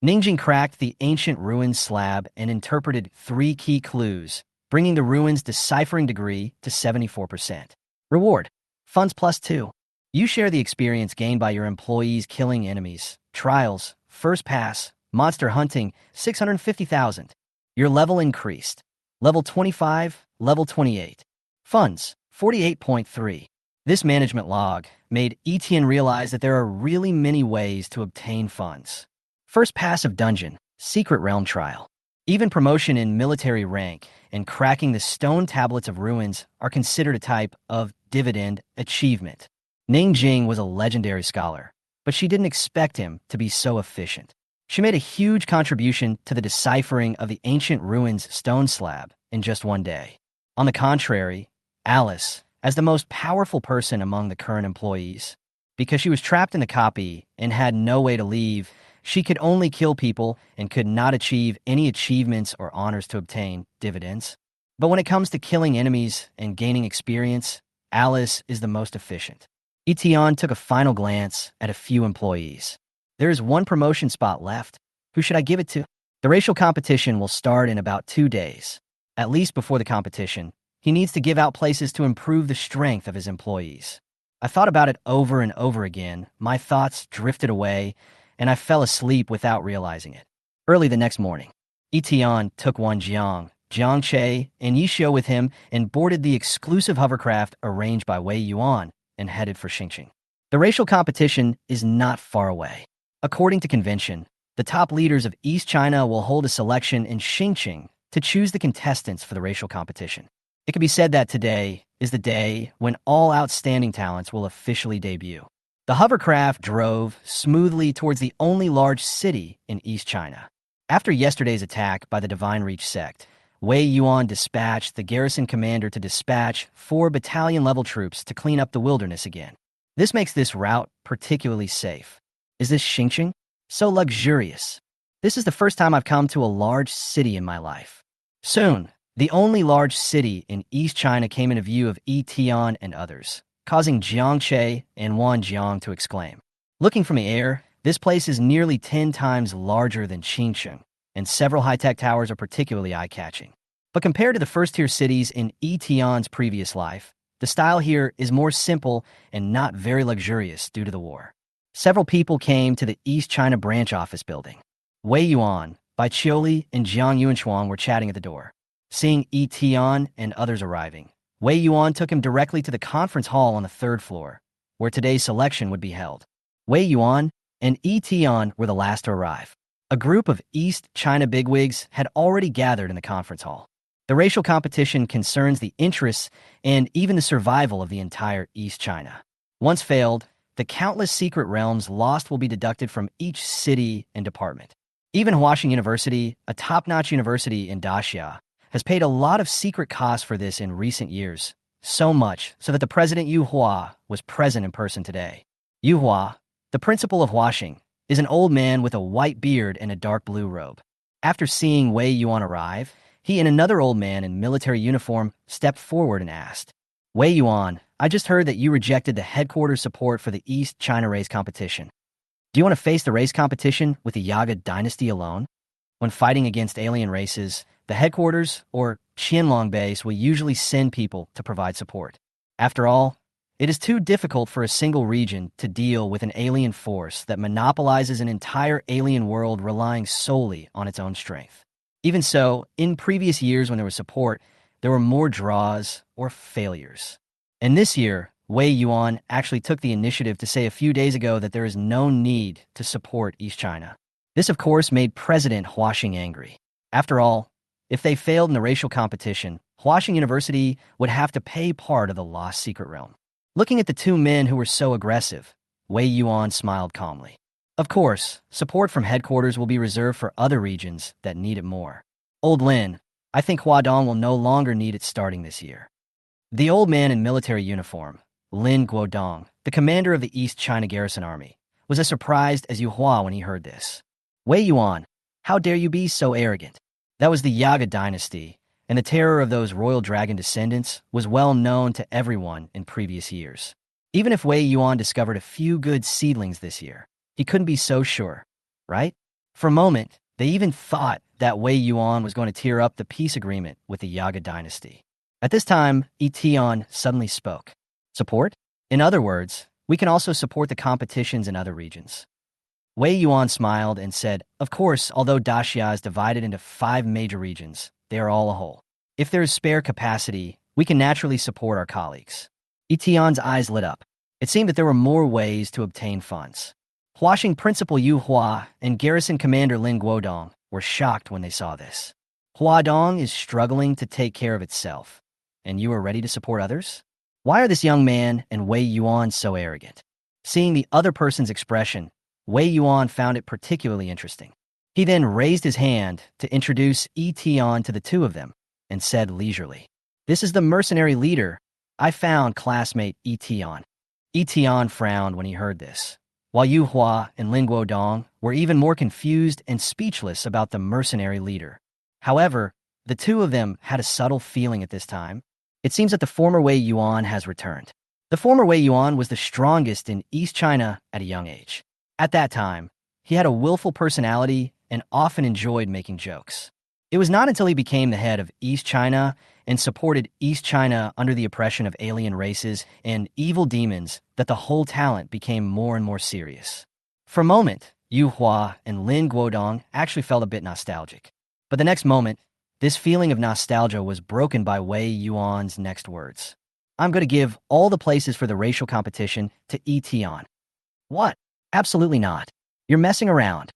Ningjing cracked the ancient ruins slab and interpreted 3 key clues, bringing the ruins' deciphering degree to 74%. Reward. Funds plus 2. You share the experience gained by your employees killing enemies. Trials. First pass. Monster hunting, 650,000. Your level increased. Level 25, level 28. Funds, 48.3. This management log made Eton realize that there are really many ways to obtain funds. First pass of dungeon, secret realm trial. Even promotion in military rank and cracking the stone tablets of ruins are considered a type of dividend achievement. Ningjing was a legendary scholar, but she didn't expect him to be so efficient. She made a huge contribution to the deciphering of the ancient ruins stone slab in just one day. On the contrary, Alice, as the most powerful person among the current employees, because she was trapped in the copy and had no way to leave, she could only kill people and could not achieve any achievements or honors to obtain dividends. But when it comes to killing enemies and gaining experience, Alice is the most efficient. Yi Tian took a final glance at a few employees. There is one promotion spot left. Who should I give it to? The racial competition will start in about 2 days. At least before the competition, he needs to give out places to improve the strength of his employees. I thought about it over and over again. My thoughts drifted away, and I fell asleep without realizing it. Early the next morning, Yi Tian took Wan Jang, Jiang Che, and Yi Xiu with him and boarded the exclusive hovercraft arranged by Wei Yuan and headed for Xingqing. The racial competition is not far away. According to convention, the top leaders of East China will hold a selection in Xingqing to choose the contestants for the racial competition. It can be said that today is the day when all outstanding talents will officially debut. The hovercraft drove smoothly towards the only large city in East China. After yesterday's attack by the Divine Reach sect, Wei Yuan dispatched the garrison commander to dispatch 4 battalion-level troops to clean up the wilderness again. This makes this route particularly safe. Is this Xingqing? So luxurious. This is the first time I've come to a large city in my life. Soon, the only large city in East China came into view of Yi Tian and others, causing Jiang Che and Wan Jang to exclaim. Looking from the air, this place is nearly 10 times larger than Xingqing, and several high-tech towers are particularly eye-catching. But compared to the first-tier cities in Yi Tian's previous life, the style here is more simple and not very luxurious due to the war. Several people came to the East China branch office building. Wei Yuan, Bai Qiuli, and Jiang Yuanchuang were chatting at the door. Seeing Yi Tian and others arriving, Wei Yuan took him directly to the conference hall on the 3rd floor, where today's selection would be held. Wei Yuan and Yi Tian were the last to arrive. A group of East China bigwigs had already gathered in the conference hall. The racial competition concerns the interests and even the survival of the entire East China. Once failed, the countless secret realms lost will be deducted from each city and department. Even Huaxing University, a top-notch university in Daxia, has paid a lot of secret costs for this in recent years, so much so that the president Yu Hua was present in person today. Yu Hua, the principal of Huaxing, is an old man with a white beard and a dark blue robe. After seeing Wei Yuan arrive, he and another old man in military uniform stepped forward and asked, Wei Yuan, I just heard that you rejected the headquarters support for the East China race competition. Do you want to face the race competition with the Yaga dynasty alone? When fighting against alien races, the headquarters, or Qianlong base, will usually send people to provide support. After all, it is too difficult for a single region to deal with an alien force that monopolizes an entire alien world relying solely on its own strength. Even so, in previous years when there was support, there were more draws or failures. And this year, Wei Yuan actually took the initiative to say a few days ago that there is no need to support East China. This, of course, made President Huaxing angry. After all, if they failed in the racial competition, Huaxing University would have to pay part of the lost secret realm. Looking at the 2 men who were so aggressive, Wei Yuan smiled calmly. Of course, support from headquarters will be reserved for other regions that need it more. Old Lin, I think Huadong will no longer need it starting this year. The old man in military uniform, Lin Guodong, the commander of the East China Garrison Army, was as surprised as Yu Hua when he heard this. Wei Yuan, how dare you be so arrogant? That was the Yaga dynasty, and the terror of those royal dragon descendants was well known to everyone in previous years. Even if Wei Yuan discovered a few good seedlings this year, he couldn't be so sure, right? For a moment, they even thought that Wei Yuan was going to tear up the peace agreement with the Yaga dynasty. At this time, Yi Tian suddenly spoke. Support? In other words, we can also support the competitions in other regions. Wei Yuan smiled and said, of course, although Daxia is divided into 5 major regions, they are all a whole. If there is spare capacity, we can naturally support our colleagues. Yi Tian's eyes lit up. It seemed that there were more ways to obtain funds. Huaxing Principal Yu Hua and Garrison Commander Lin Guodong were shocked when they saw this. Huadong is struggling to take care of itself, and you are ready to support others? Why are this young man and Wei Yuan so arrogant? Seeing the other person's expression, Wei Yuan found it particularly interesting. He then raised his hand to introduce Yi Tian to the 2 of them and said leisurely, this is the mercenary leader I found, classmate Yi Tian. Yi Tian frowned when he heard this, while Yu Hua and Lin Guodong were even more confused and speechless about the mercenary leader. However, The two of them had a subtle feeling at this time. It seems that the former Wei Yuan has returned. The former Wei Yuan was the strongest in East China at a young age. At that time, he had a willful personality and often enjoyed making jokes. It was not until he became the head of East China and supported East China under the oppression of alien races and evil demons that the whole talent became more and more serious. For a moment, Yu Hua and Lin Guodong actually felt a bit nostalgic. But the next moment, this feeling of nostalgia was broken by Wei Yuan's next words. I'm going to give all the places for the racial competition to Yi Tian. What? Absolutely not. You're messing around.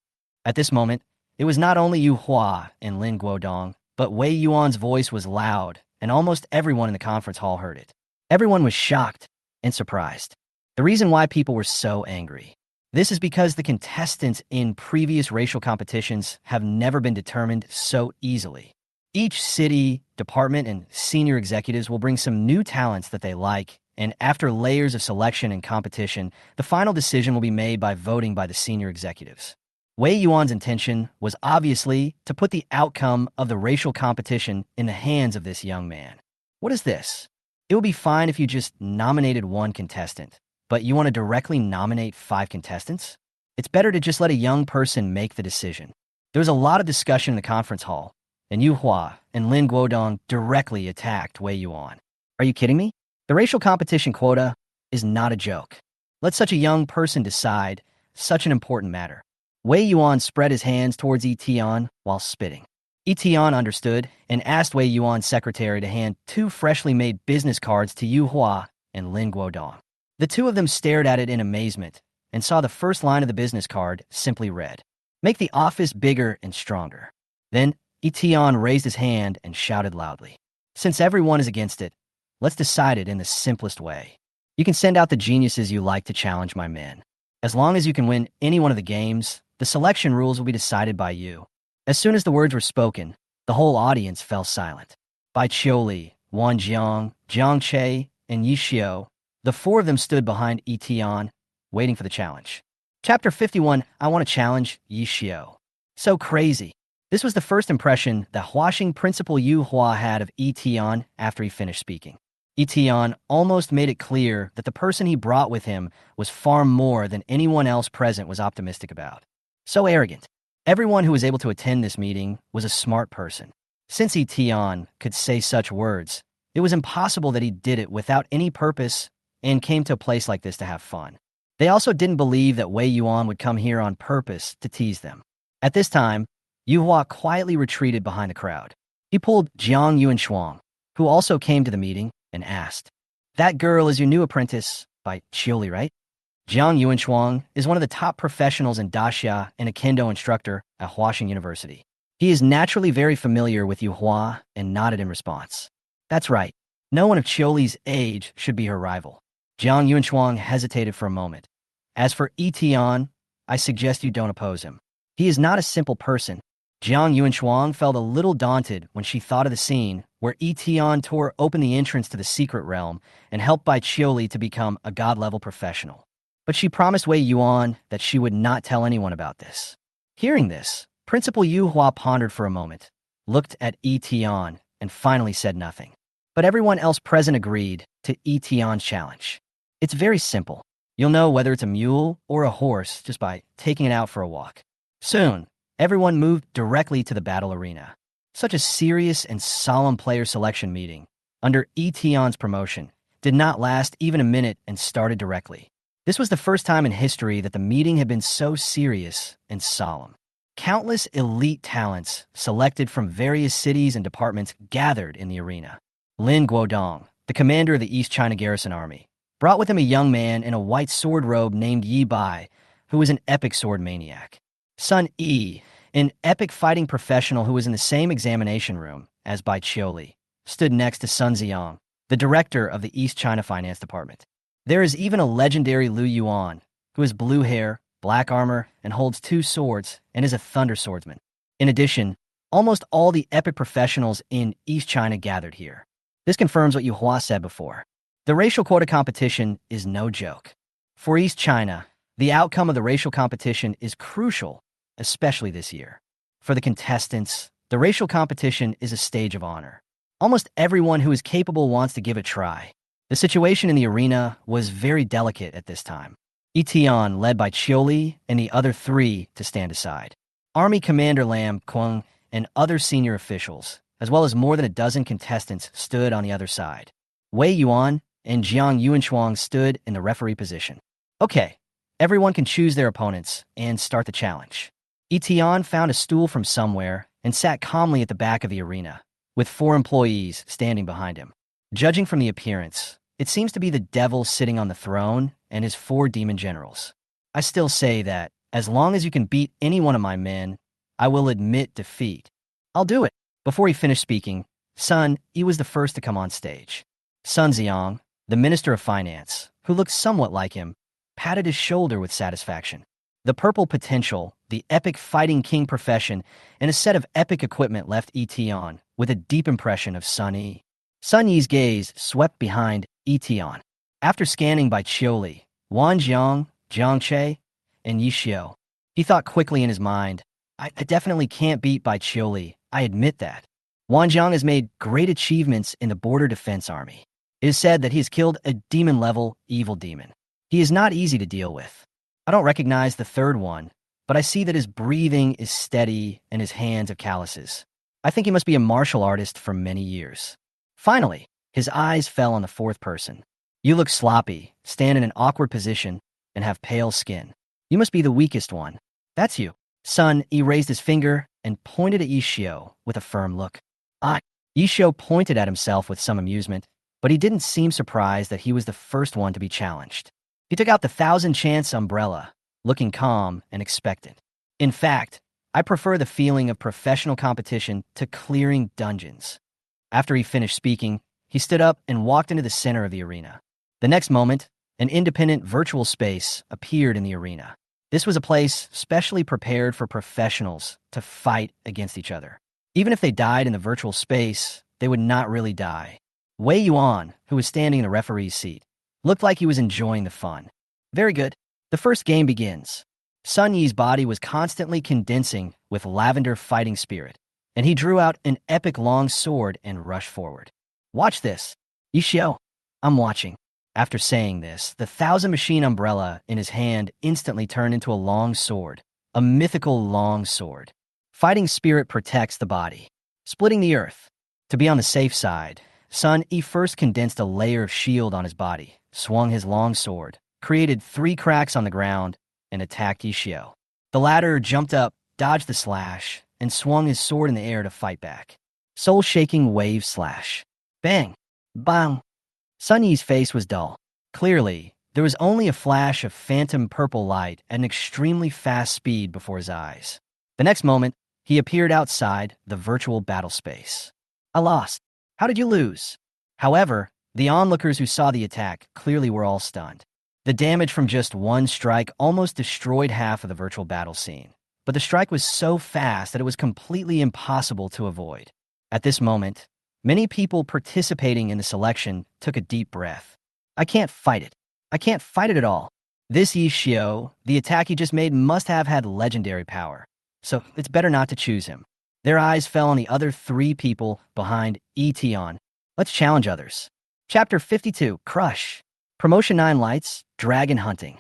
At this moment, it was not only Yu Hua and Lin Guodong, but Wei Yuan's voice was loud, and almost everyone in the conference hall heard it. Everyone was shocked and surprised. The reason why people were so angry. This is because the contestants in previous racial competitions have never been determined so easily. Each city, department, and senior executives will bring some new talents that they like, and after layers of selection and competition, the final decision will be made by voting by the senior executives. Wei Yuan's intention was obviously to put the outcome of the racial competition in the hands of this young man. What is this? It would be fine if you just nominated one contestant, but you want to directly nominate 5 contestants? It's better to just let a young person make the decision. There was a lot of discussion in the conference hall, and Yu Hua and Lin Guodong directly attacked Wei Yuan. Are you kidding me? The racial competition quota is not a joke. Let such a young person decide such an important matter. Wei Yuan spread his hands towards Yi Tian while spitting. Yi Tian understood and asked Wei Yuan's secretary to hand 2 freshly made business cards to Yu Hua and Lin Guodong. The two of them stared at it in amazement and saw the first line of the business card simply read, "Make the office bigger and stronger." Then Yi Tian raised his hand and shouted loudly, "Since everyone is against it, let's decide it in the simplest way. You can send out the geniuses you like to challenge my men. As long as you can win any one of the games, the selection rules will be decided by you." As soon as the words were spoken, the whole audience fell silent. Bai Qiuli, Wan Jang, Jiang Che, and Yi Xiu, the 4 of them stood behind Yi Tian, waiting for the challenge. Chapter 51, I want to challenge Yi Xiu. So crazy. This was the first impression that Huaxing Principal Yu Hua had of Yi Tian after he finished speaking. Yi Tian almost made it clear that the person he brought with him was far more than anyone else present was optimistic about. So arrogant. Everyone who was able to attend this meeting was a smart person. Since Yi Tian could say such words, it was impossible that he did it without any purpose and came to a place like this to have fun. They also didn't believe that Wei Yuan would come here on purpose to tease them. At this time, Yu Hua quietly retreated behind the crowd. He pulled Jiang Yuanshuang, who also came to the meeting, and asked, "That girl is your new apprentice, Bai Qiuli, right?" Jiang Yuanshuang is one of the top professionals in Daxia and a kendo instructor at Huaxing University. He is naturally very familiar with Yu Hua and nodded in response. That's right. No one of Qiuli's age should be her rival. Jiang Yuanshuang hesitated for a moment. As for Yi Tian, I suggest you don't oppose him. He is not a simple person. Jiang Yuanshuang felt a little daunted when she thought of the scene where Yi Tian tore open the entrance to the secret realm and helped Bai Qiuli to become a god-level professional. But she promised Wei Yuan that she would not tell anyone about this. Hearing this, Principal Yu Hua pondered for a moment, looked at Yi Tian, and finally said nothing. But everyone else present agreed to Yi Tian's challenge. It's very simple. You'll know whether it's a mule or a horse just by taking it out for a walk. Soon, everyone moved directly to the battle arena. Such a serious and solemn player selection meeting, under Yi Tian's promotion, did not last even a minute and started directly. This was the first time in history that the meeting had been so serious and solemn. Countless elite talents, selected from various cities and departments, gathered in the arena. Lin Guodong, the commander of the East China Garrison Army, brought with him a young man in a white sword robe named Yi Bai, who was an epic sword maniac. Sun Yi, an epic fighting professional who was in the same examination room as Bai Qiuli, stood next to Sun Xiang, the director of the East China Finance Department. There is even a legendary Lu Yuan, who has blue hair, black armor, and holds 2 swords and is a thunder swordsman. In addition, almost all the epic professionals in East China gathered here. This confirms what Yu Hua said before. The racial quota competition is no joke. For East China, the outcome of the racial competition is crucial, especially this year. For the contestants, The racial competition is a stage of honor. Almost everyone who is capable wants to give it a try. The situation in the arena was very delicate at this time. Yi Tian led by Chioli and the other three to stand aside. Army Commander Lam Kwang and other senior officials, as well as more than a dozen contestants, stood on the other side. Wei Yuan and Jiang Yuanchuang stood in the referee position. Okay, everyone can choose their opponents and start the challenge. Yi Tian found a stool from somewhere and sat calmly at the back of the arena, with 4 employees standing behind him. Judging from the appearance, it seems to be the devil sitting on the throne and his 4 demon generals. I still say that, as long as you can beat any one of my men, I will admit defeat. I'll do it. Before he finished speaking, Sun Yi was the first to come on stage. Sun Xiang, the Minister of Finance, who looked somewhat like him, patted his shoulder with satisfaction. The purple potential, the epic fighting king profession, and a set of epic equipment left Yi Tian with a deep impression of Sun Yi. Sun Yi's gaze swept behind Yi Tian. After scanning by Chioli, Wan Jang, Jiang Che, and Yi Xiu, he thought quickly in his mind, I definitely can't beat Bai Chioli, I admit that. Wan Jang has made great achievements in the Border Defense Army. It is said that he has killed a demon-level evil demon. He is not easy to deal with. I don't recognize the third one, but I see that his breathing is steady and his hands have calluses. I think he must be a martial artist for many years. Finally, his eyes fell on the 4th person. You look sloppy, stand in an awkward position, and have pale skin. You must be the weakest one. That's you. Sun Yi raised his finger and pointed at Yi Xiu with a firm look. Yi Xiu pointed at himself with some amusement, but he didn't seem surprised that he was the first one to be challenged. He took out the 1,000-chance umbrella, looking calm and expectant. In fact, I prefer the feeling of professional competition to clearing dungeons. After he finished speaking, he stood up and walked into the center of the arena. The next moment, an independent virtual space appeared in the arena. This was a place specially prepared for professionals to fight against each other. Even if they died in the virtual space, they would not really die. Wei Yuan, who was standing in the referee's seat, looked like he was enjoying the fun. Very good. The first game begins. Sun Yi's body was constantly condensing with lavender fighting spirit, and he drew out an epic long sword and rushed forward. Watch this. Yi Xiu, I'm watching. After saying this, the 1,000-machine umbrella in his hand instantly turned into a long sword, a mythical long sword. Fighting spirit protects the body, splitting the earth. To be on the safe side, Sun Yi first condensed a layer of shield on his body, swung his long sword, created 3 cracks on the ground, and attacked Yi Xiu. The latter jumped up, dodged the slash, and swung his sword in the air to fight back. Soul-shaking wave slash. Bang! Bang! Sun Yi's face was dull. Clearly, there was only a flash of phantom purple light at an extremely fast speed before his eyes. The next moment, he appeared outside the virtual battle space. I lost. How did you lose? However, the onlookers who saw the attack clearly were all stunned. The damage from just one strike almost destroyed half of the virtual battle scene, but the strike was so fast that it was completely impossible to avoid. At this moment, many people participating in the selection took a deep breath. I can't fight it. I can't fight it at all. This Yi Xiu, the attack he just made, must have had legendary power, so it's better not to choose him. Their eyes fell on the other 3 people behind Yi Tian. Let's challenge others. Chapter 52, Crush. Promotion 9 Lights, Dragon Hunting.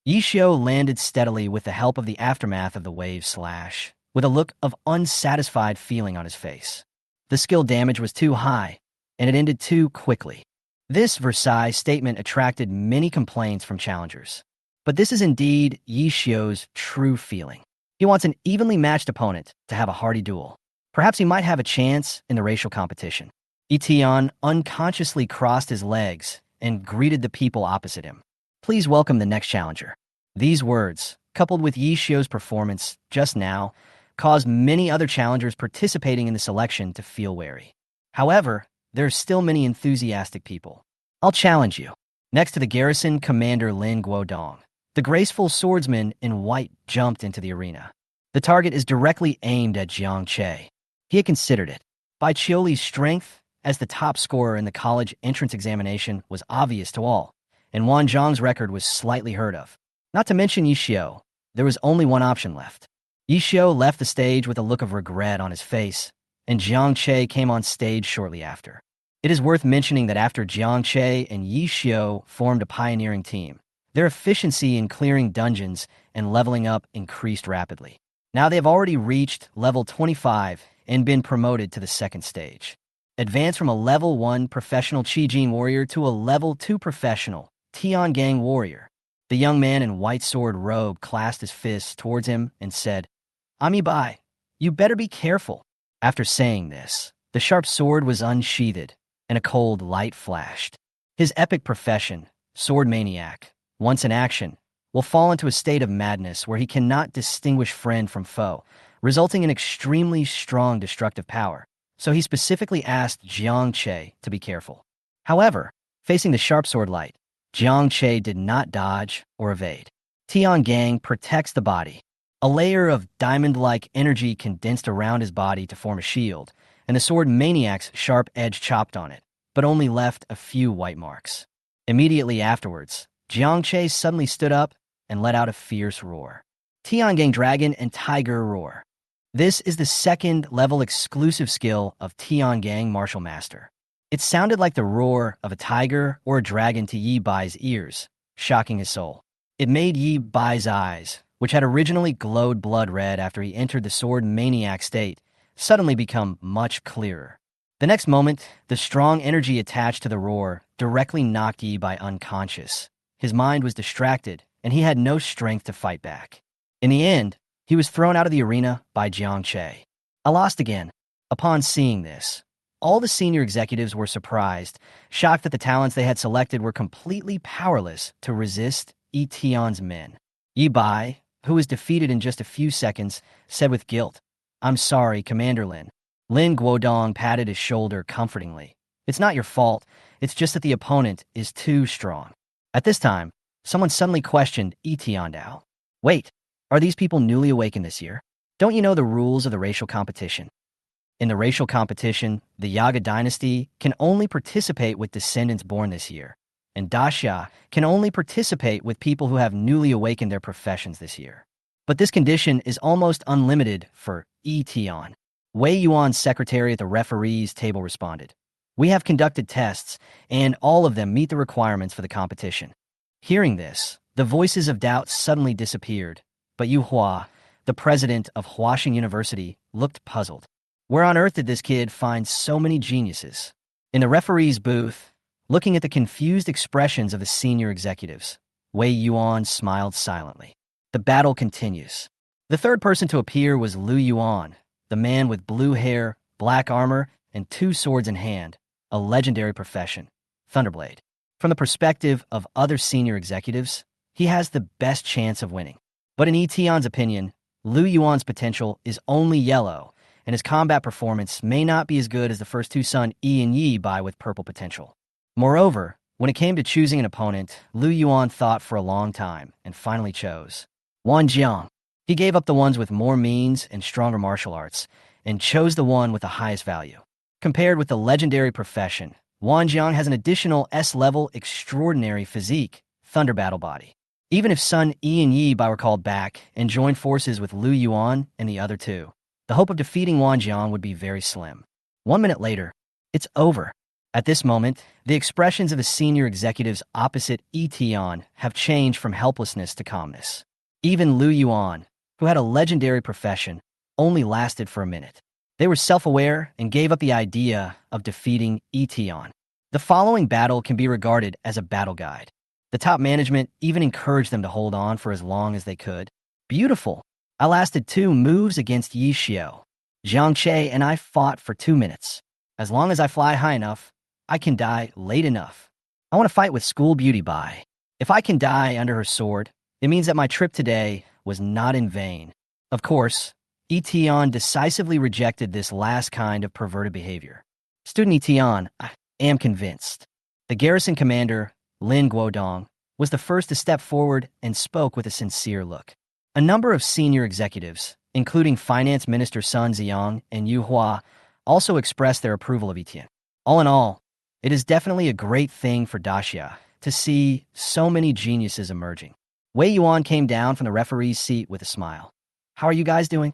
Yi Xiu landed steadily with the help of the aftermath of the wave slash, with a look of unsatisfied feeling on his face. The skill damage was too high, and it ended too quickly. This Versailles statement attracted many complaints from challengers. But this is indeed Yi Xiu's true feeling. He wants an evenly matched opponent to have a hearty duel. Perhaps he might have a chance in the racial competition. Yi Tian unconsciously crossed his legs and greeted the people opposite him. Please welcome the next challenger. These words, coupled with Yi Xiu's performance just now, caused many other challengers participating in the selection to feel wary. However, there are still many enthusiastic people. I'll challenge you. Next to the garrison commander Lin Guodong, the graceful swordsman in white jumped into the arena. The target is directly aimed at Jiang Che. He had considered it. Bai Chioli's strength as the top scorer in the college entrance examination was obvious to all, and Wan Jang's record was slightly heard of. Not to mention Yi Xiu, there was only one option left. Yi Xiu left the stage with a look of regret on his face, and Jiang Che came on stage shortly after. It is worth mentioning that after Jiang Che and Yi Xiu formed a pioneering team, their efficiency in clearing dungeons and leveling up increased rapidly. Now they have already reached level 25 and been promoted to the second stage. Advance from a level 1 professional Qijin warrior to a level 2 professional Tian Gang warrior. The young man in white sword robe clasped his fists towards him and said, "Ami Bai, you better be careful." After saying this, the sharp sword was unsheathed, and a cold light flashed. His epic profession, sword maniac, once in action, will fall into a state of madness where he cannot distinguish friend from foe, resulting in extremely strong destructive power. So he specifically asked Jiang Che to be careful. However, facing the sharp sword light, Jiang Che did not dodge or evade. Tian Gang protects the body. A layer of diamond-like energy condensed around his body to form a shield, and the sword maniac's sharp edge chopped on it, but only left a few white marks. Immediately afterwards, Jiang Che suddenly stood up and let out a fierce roar. Tian Gang Dragon and Tiger Roar. This is the second-level exclusive skill of Tian Gang Martial Master. It sounded like the roar of a tiger or a dragon to Yi Bai's ears, shocking his soul. It made Yi Bai's eyes, which had originally glowed blood red after he entered the sword maniac state, suddenly become much clearer. The next moment, the strong energy attached to the roar directly knocked Yi Bai unconscious. His mind was distracted, and he had no strength to fight back. In the end, he was thrown out of the arena by Jiang Che. I lost again. Upon seeing this, all the senior executives were surprised, shocked that the talents they had selected were completely powerless to resist Yi Tian's men. Yi Bai, who was defeated in just a few seconds, said with guilt, "I'm sorry, Commander Lin." Lin Guodong patted his shoulder comfortingly. "It's not your fault, it's just that the opponent is too strong." At this time, someone suddenly questioned Yi Tian Dao. "Wait, are these people newly awakened this year? Don't you know the rules of the racial competition? In the racial competition, the Yaga dynasty can only participate with descendants born this year, and Daxia can only participate with people who have newly awakened their professions this year. But this condition is almost unlimited for Yi Tian." Wei Yuan's secretary at the referees table responded, "We have conducted tests, and all of them meet the requirements for the competition." Hearing this, the voices of doubt suddenly disappeared, but Yu Hua, the president of Huaxing University, looked puzzled. Where on earth did this kid find so many geniuses? In the referee's booth, looking at the confused expressions of the senior executives, Wei Yuan smiled silently. The battle continues. The third person to appear was Lu Yuan, the man with blue hair, black armor, and 2 swords in hand, a legendary profession, Thunderblade. From the perspective of other senior executives, he has the best chance of winning. But in Yi Tian's opinion, Lu Yuan's potential is only yellow, and his combat performance may not be as good as the first 2 Sun Yi and Yi Bai with purple potential. Moreover, when it came to choosing an opponent, Lu Yuan thought for a long time and finally chose Wan Jang. He gave up the ones with more means and stronger martial arts, and chose the one with the highest value. Compared with the legendary profession, Wan Jang has an additional S-level extraordinary physique, Thunder Battle Body. Even if Sun Yi and Yi Bai were called back and joined forces with Lu Yuan and the other 2, the hope of defeating Wan Jang would be very slim. 1 minute later, it's over. At this moment, the expressions of the senior executives opposite Yi Tian have changed from helplessness to calmness. Even Lu Yuan, who had a legendary profession, only lasted for a minute. They were self-aware and gave up the idea of defeating Yi Tian. The following battle can be regarded as a battle guide. The top management even encouraged them to hold on for as long as they could. Beautiful. I lasted 2 moves against Yi Xiu. Jiang Che and I fought for 2 minutes. As long as I fly high enough, I can die late enough. I want to fight with School Beauty Bai. If I can die under her sword, it means that my trip today was not in vain. Of course, Yi Tian decisively rejected this last kind of perverted behavior. Student Yi Tian, I am convinced. The garrison commander, Lin Guodong, was the first to step forward and spoke with a sincere look. A number of senior executives, including Finance Minister Sun Ziyang and Yu Hua, also expressed their approval of Yi Tian. All in all, it is definitely a great thing for Daxia to see so many geniuses emerging. Wei Yuan came down from the referee's seat with a smile. How are you guys doing?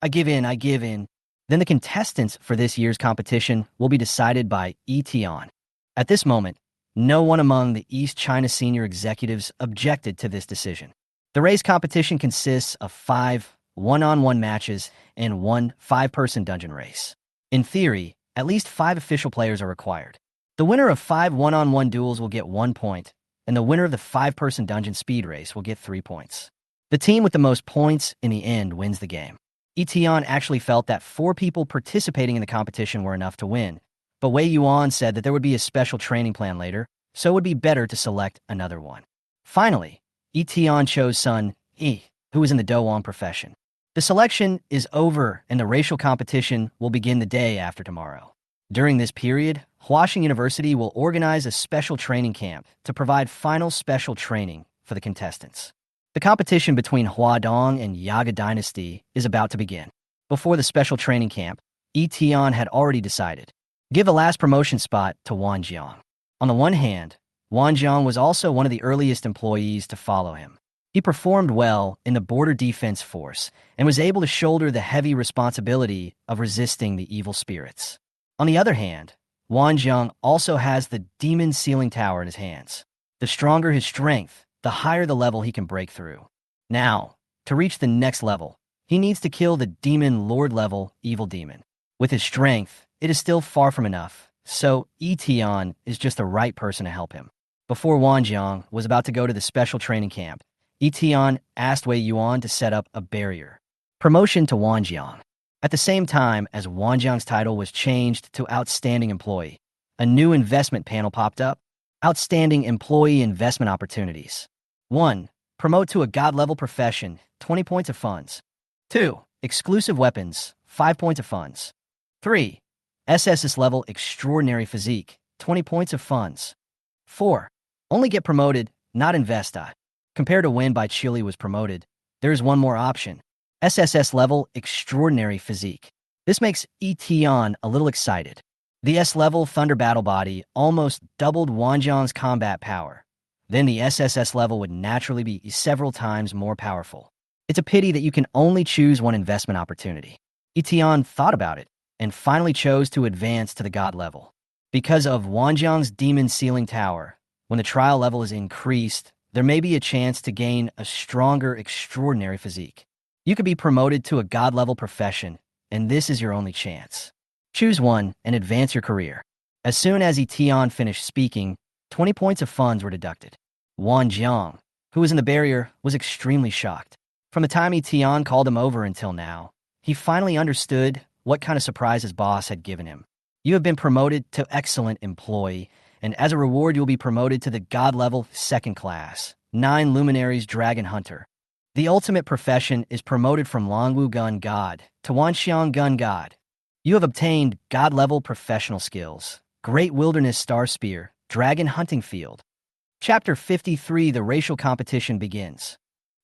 I give in, I give in. Then the contestants for this year's competition will be decided by Yi Tian. At this moment, no one among the East China senior executives objected to this decision. The race competition consists of 5 one-on-one matches and 1 5-person dungeon race. In theory, at least 5 official players are required. The winner of 5 one-on-one duels will get 1 point, and the winner of the 5-person dungeon speed race will get 3 points. The team with the most points in the end wins the game. Eton actually felt that 4 people participating in the competition were enough to win, but Wei Yuan said that there would be a special training plan later, so it would be better to select another one. Finally, Eton chose son Yi, who was in the Douang profession. The selection is over and the racial competition will begin the day after tomorrow. During this period, Huaxing University will organize a special training camp to provide final special training for the contestants. The competition between Huadong and Yaga Dynasty is about to begin. Before the special training camp, Yi Tian had already decided. Give the last promotion spot to Wan Jang. On the one hand, Wan Jang was also one of the earliest employees to follow him. He performed well in the border defense force and was able to shoulder the heavy responsibility of resisting the evil spirits. On the other hand, Wan Jang also has the demon sealing tower in his hands. The stronger his strength, the higher the level he can break through. Now, to reach the next level, he needs to kill the demon lord level evil demon. With his strength, it is still far from enough, so Yi Tian is just the right person to help him. Before Wan Jang was about to go to the special training camp, Yi Tian asked Wei Yuan to set up a barrier. Promotion to Wan Jang. At the same time as Wan Jang's title was changed to Outstanding Employee, a new investment panel popped up. Outstanding Employee Investment Opportunities. 1. Promote to a God-level profession, 20 points of funds. 2. Exclusive weapons, 5 points of funds. 3. SSS level extraordinary physique, 20 points of funds. 4. Only get promoted, not invest. Compared to when Bai Chili was promoted, there is one more option. SSS level extraordinary physique. This makes Eton a little excited. The S-level Thunder Battle Body almost doubled Wan Jang's combat power. Then the SSS level would naturally be several times more powerful. It's a pity that you can only choose one investment opportunity. Eton thought about it and finally chose to advance to the God level. Because of Wan Jang's demon sealing tower, when the trial level is increased, there may be a chance to gain a stronger extraordinary physique. You could be promoted to a God level profession, and this is your only chance. Choose one and advance your career. As soon as Eton finished speaking, 20 points of funds were deducted. Wan Jang, who was in the barrier, was extremely shocked. From the time Eton called him over until now, he finally understood what kind of surprise his boss had given him. You have been promoted to Excellent Employee, and as a reward you'll be promoted to the God level 2nd class, 9 Luminaries Dragon Hunter. The ultimate profession is promoted from Longwu Gun God to Wanxiang Gun God. You have obtained God-level professional skills, Great Wilderness Star Spear, Dragon Hunting Field. Chapter 53, the racial competition begins.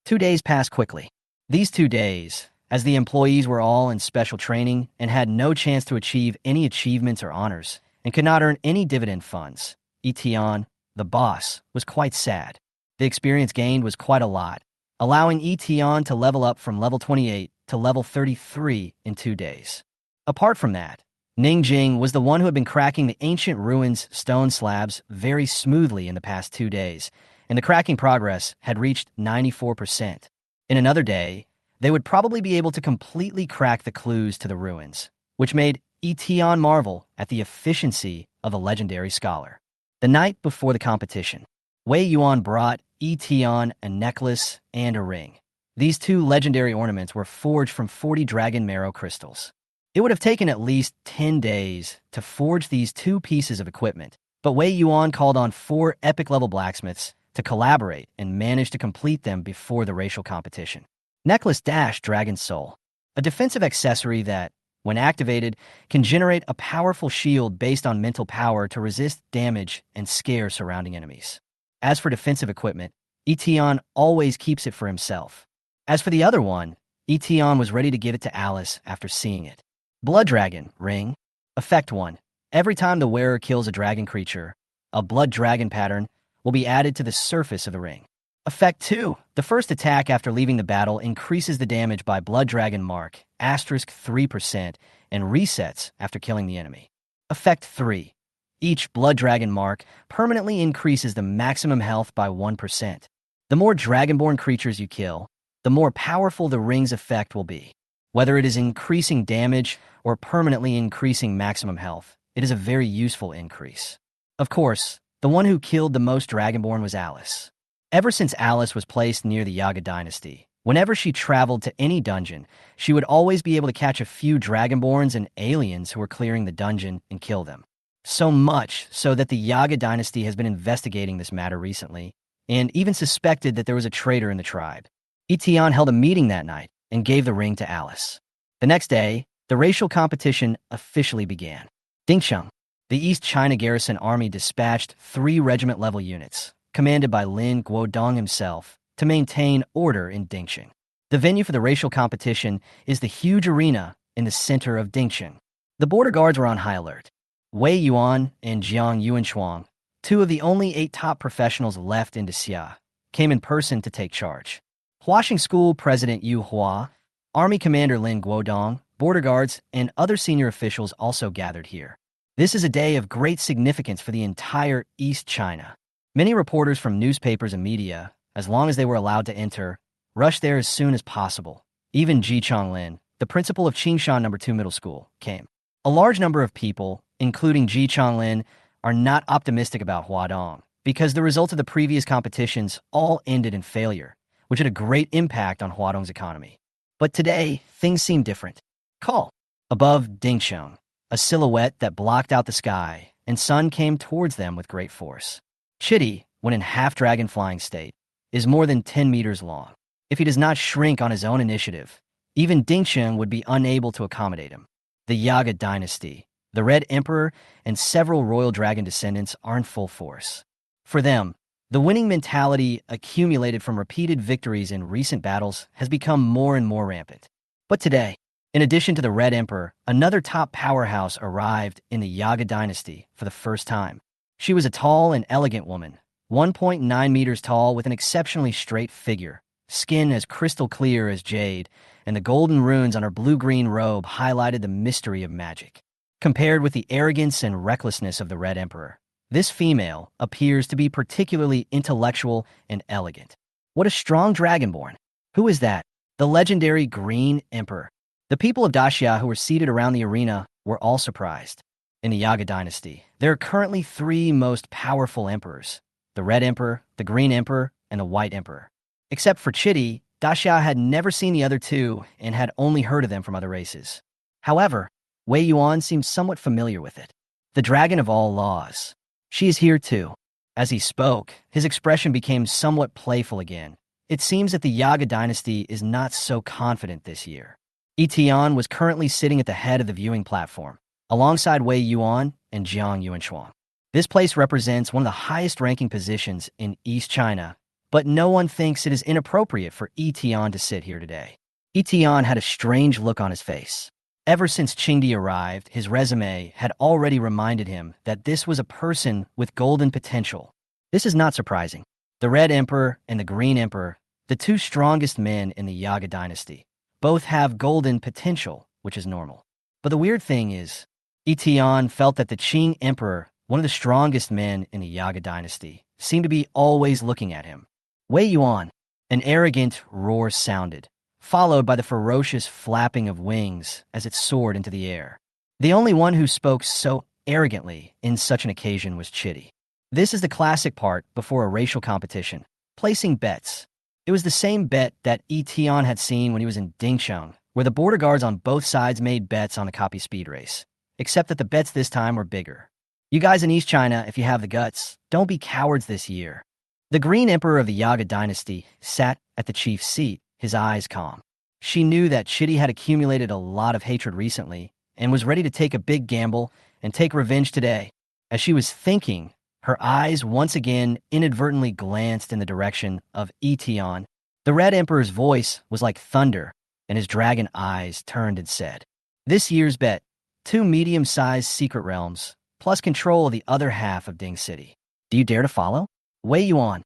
2 days pass quickly. These 2 days, as the employees were all in special training and had no chance to achieve any achievements or honors, and could not earn any dividend funds, Eton, the boss, was quite sad. The experience gained was quite a lot, allowing Eton to level up from level 28 to level 33 in 2 days. Apart from that, Ningjing was the one who had been cracking the ancient ruins stone slabs very smoothly in the past 2 days, and the cracking progress had reached 94%. In another day, they would probably be able to completely crack the clues to the ruins, which made Eton marvel at the efficiency of a legendary scholar. The night before the competition, Wei Yuan brought Eton a necklace and a ring. These 2 legendary ornaments were forged from 40 dragon marrow crystals. It would have taken at least 10 days to forge these 2 pieces of equipment, but Wei Yuan called on 4 epic-level blacksmiths to collaborate and managed to complete them before the racial competition. Necklace Dash Dragon Soul, a defensive accessory that, when activated, can generate a powerful shield based on mental power to resist damage and scare surrounding enemies. As for defensive equipment, Eton always keeps it for himself. As for the other one, Eton was ready to give it to Alice after seeing it. Blood Dragon Ring. Effect 1. Every time the wearer kills a dragon creature, a blood dragon pattern will be added to the surface of the ring. Effect 2. The first attack after leaving the battle increases the damage by Blood Dragon Mark, asterisk 3%, and resets after killing the enemy. Effect 3. Each Blood Dragon Mark permanently increases the maximum health by 1%. The more Dragonborn creatures you kill, the more powerful the ring's effect will be. Whether it is increasing damage or permanently increasing maximum health, it is a very useful increase. Of course, the one who killed the most Dragonborn was Alice. Ever since Alice was placed near the Yaga dynasty, whenever she traveled to any dungeon, she would always be able to catch a few Dragonborns and aliens who were clearing the dungeon and kill them. So much so that the Yaga dynasty has been investigating this matter recently, and even suspected that there was a traitor in the tribe. Yi Tian held a meeting that night and gave the ring to Alice. The next day, the racial competition officially began. Dingsheng, the East China Garrison Army dispatched 3 regiment-level units, commanded by Lin Guodong himself, to maintain order in Dingsheng. The venue for the racial competition is the huge arena in the center of Dingsheng. The border guards were on high alert. Wei Yuan and Jiang Yuanshuang, 2 of the only 8 top professionals left in Xia, came in person to take charge. Huaxing School President Yu Hua, Army Commander Lin Guodong, border guards, and other senior officials also gathered here. This is a day of great significance for the entire East China. Many reporters from newspapers and media, as long as they were allowed to enter, rushed there as soon as possible. Even Ji Chonglin, the principal of Qingshan No. 2 Middle School, came. A large number of people, including Ji Chonglin, are not optimistic about Huadong because the results of the previous competitions all ended in failure, which had a great impact on Huadong's economy. But today, things seem different. Call. Above Dingsheng, a silhouette that blocked out the sky, and sun came towards them with great force. Chitty, when in half-dragon flying state, is more than 10 meters long. If he does not shrink on his own initiative, even Dingsheng would be unable to accommodate him. The Yaga dynasty, the Red Emperor, and several royal dragon descendants are in full force. For them, the winning mentality accumulated from repeated victories in recent battles has become more and more rampant. But today, in addition to the Red Emperor, another top powerhouse arrived in the Yaga dynasty for the first time. She was a tall and elegant woman, 1.9 meters tall with an exceptionally straight figure, skin as crystal clear as jade, and the golden runes on her blue-green robe highlighted the mystery of magic. Compared with the arrogance and recklessness of the Red Emperor, this female appears to be particularly intellectual and elegant. What a strong dragonborn! Who is that? The legendary Green Emperor. The people of Daxia who were seated around the arena were all surprised. In the Yaga dynasty, there are currently 3 most powerful emperors: the Red Emperor, the Green Emperor, and the White Emperor. Except for Chitty, Daxia had never seen the other 2 and had only heard of them from other races. However, Wei Yuan seemed somewhat familiar with it. The Dragon of All Laws. She is here too. As he spoke, his expression became somewhat playful again. It seems that the Yaga dynasty is not so confident this year. Yi Tian was currently sitting at the head of the viewing platform, alongside Wei Yuan and Jiang Yuanshuang. This place represents one of the highest-ranking positions in East China, but no one thinks it is inappropriate for Yi Tian to sit here today. Yi Tian had a strange look on his face. Ever since Qingdi arrived, his resume had already reminded him that this was a person with golden potential. This is not surprising. The Red Emperor and the Green Emperor, the 2 strongest men in the Yaga dynasty, both have golden potential, which is normal. But the weird thing is, Yi Tian felt that the Qing Emperor, one of the strongest men in the Yaga dynasty, seemed to be always looking at him. Wei Yuan, an arrogant roar sounded, followed by the ferocious flapping of wings as it soared into the air. The only one who spoke so arrogantly in such an occasion was Chitty. This is the classic part before a racial competition, placing bets. It was the same bet that Yi Tian had seen when he was in Dingsheng, where the border guards on both sides made bets on the copy speed race, except that the bets this time were bigger. You guys in East China, if you have the guts, don't be cowards this year. The Green Emperor of the Yaga dynasty sat at the chief's seat, his eyes calm. She knew that Chitty had accumulated a lot of hatred recently and was ready to take a big gamble and take revenge today. As she was thinking, her eyes once again inadvertently glanced in the direction of Yi Tian. The Red Emperor's voice was like thunder, and his dragon eyes turned and said, "This year's bet, 2 medium-sized secret realms, plus control of the other half of Ding City. Do you dare to follow?" Wei Yuan.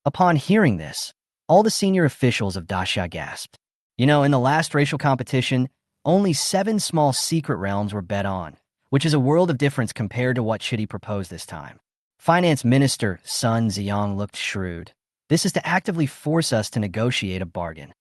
Upon hearing this, all the senior officials of Daxia gasped. In the last racial competition, only 7 small secret realms were bet on, which is a world of difference compared to what Chitty proposed this time. Finance Minister Sun Xiang looked shrewd. This is to actively force us to negotiate a bargain.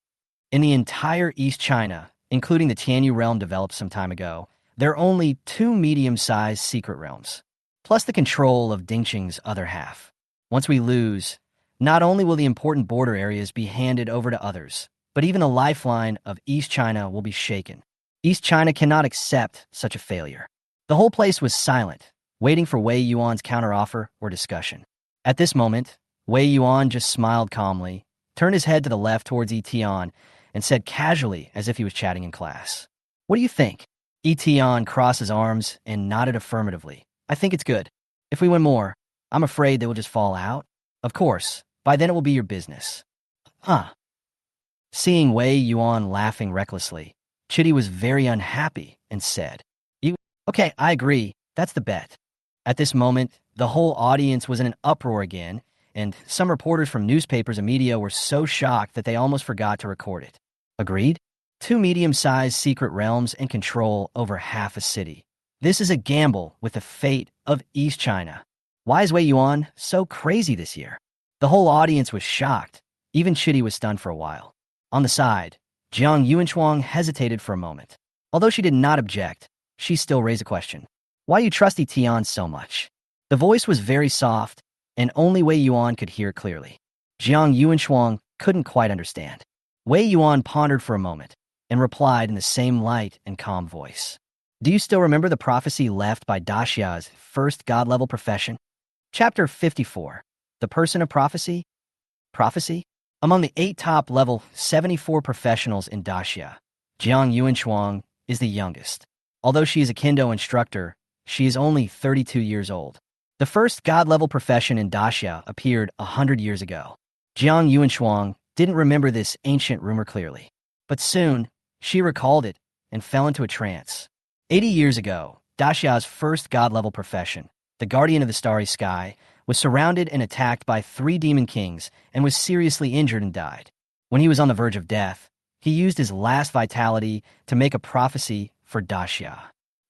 In the entire East China, including the Tianyu realm developed some time ago, there are only 2 medium-sized secret realms, plus the control of Dingqing's other half. Once we lose, not only will the important border areas be handed over to others, but even the lifeline of East China will be shaken. East China cannot accept such a failure. The whole place was silent, waiting for Wei Yuan's counteroffer or discussion. At this moment, Wei Yuan just smiled calmly, turned his head to the left towards Yi Tian, and said casually as if he was chatting in class, "What do you think?" Yi Tian crossed his arms and nodded affirmatively. "I think it's good. If we win more, I'm afraid they will just fall out. Of course, by then it will be your business." Huh. Seeing Wei Yuan laughing recklessly, Chitty was very unhappy and said, "Okay, I agree. That's the bet." At this moment, the whole audience was in an uproar again, and some reporters from newspapers and media were so shocked that they almost forgot to record it. Agreed? 2 medium-sized secret realms and control over half a city. This is a gamble with the fate of East China. Why is Wei Yuan so crazy this year? The whole audience was shocked. Even Chitty was stunned for a while. On the side, Jiang Yuanchuang hesitated for a moment. Although she did not object, she still raised a question. "Why do you trust Yi Tian so much?" The voice was very soft, and only Wei Yuan could hear it clearly. Jiang Yuanchuang couldn't quite understand. Wei Yuan pondered for a moment and replied in the same light and calm voice. "Do you still remember the prophecy left by Daxia's first god-level profession?" Chapter 54. The Person of Prophecy? Prophecy? Among the 8 top-level 74 professionals in Daxia, Jiang Yuanchuang is the youngest. Although she is a kendo instructor, she is only 32 years old. The first god-level profession in Daxia appeared 100 years ago. Jiang Yuanchuang didn't remember this ancient rumor clearly, but soon she recalled it and fell into a trance. 80 years ago, Daxia's first god-level profession, the Guardian of the Starry Sky, was surrounded and attacked by 3 demon kings and was seriously injured and died. When he was on the verge of death, he used his last vitality to make a prophecy for Daxia.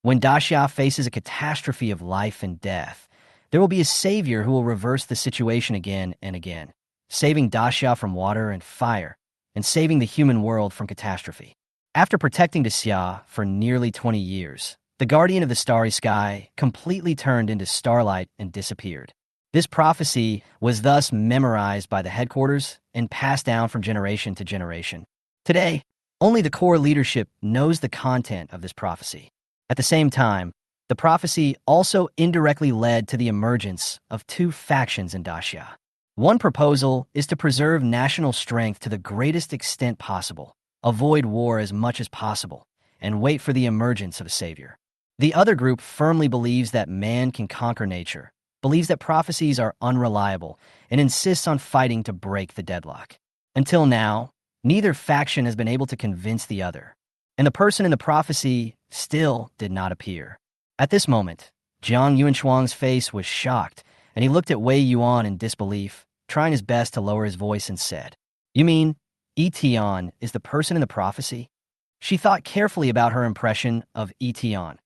When Daxia faces a catastrophe of life and death, there will be a savior who will reverse the situation again and again, saving Daxia from water and fire, and saving the human world from catastrophe. After protecting Daxia for nearly 20 years, the Guardian of the Starry Sky completely turned into starlight and disappeared. This prophecy was thus memorized by the headquarters and passed down from generation to generation. Today, only the core leadership knows the content of this prophecy. At the same time, the prophecy also indirectly led to the emergence of 2 factions in Daxia. One proposal is to preserve national strength to the greatest extent possible, avoid war as much as possible, and wait for the emergence of a savior. The other group firmly believes that man can conquer nature, believes that prophecies are unreliable, and insists on fighting to break the deadlock. Until now, neither faction has been able to convince the other, and the person in the prophecy still did not appear. At this moment, Jiang Yuanchuang's face was shocked, and he looked at Wei Yuan in disbelief, trying his best to lower his voice and said, "You mean Yi Tian is the person in the prophecy?" She thought carefully about her impression of Yi Tian,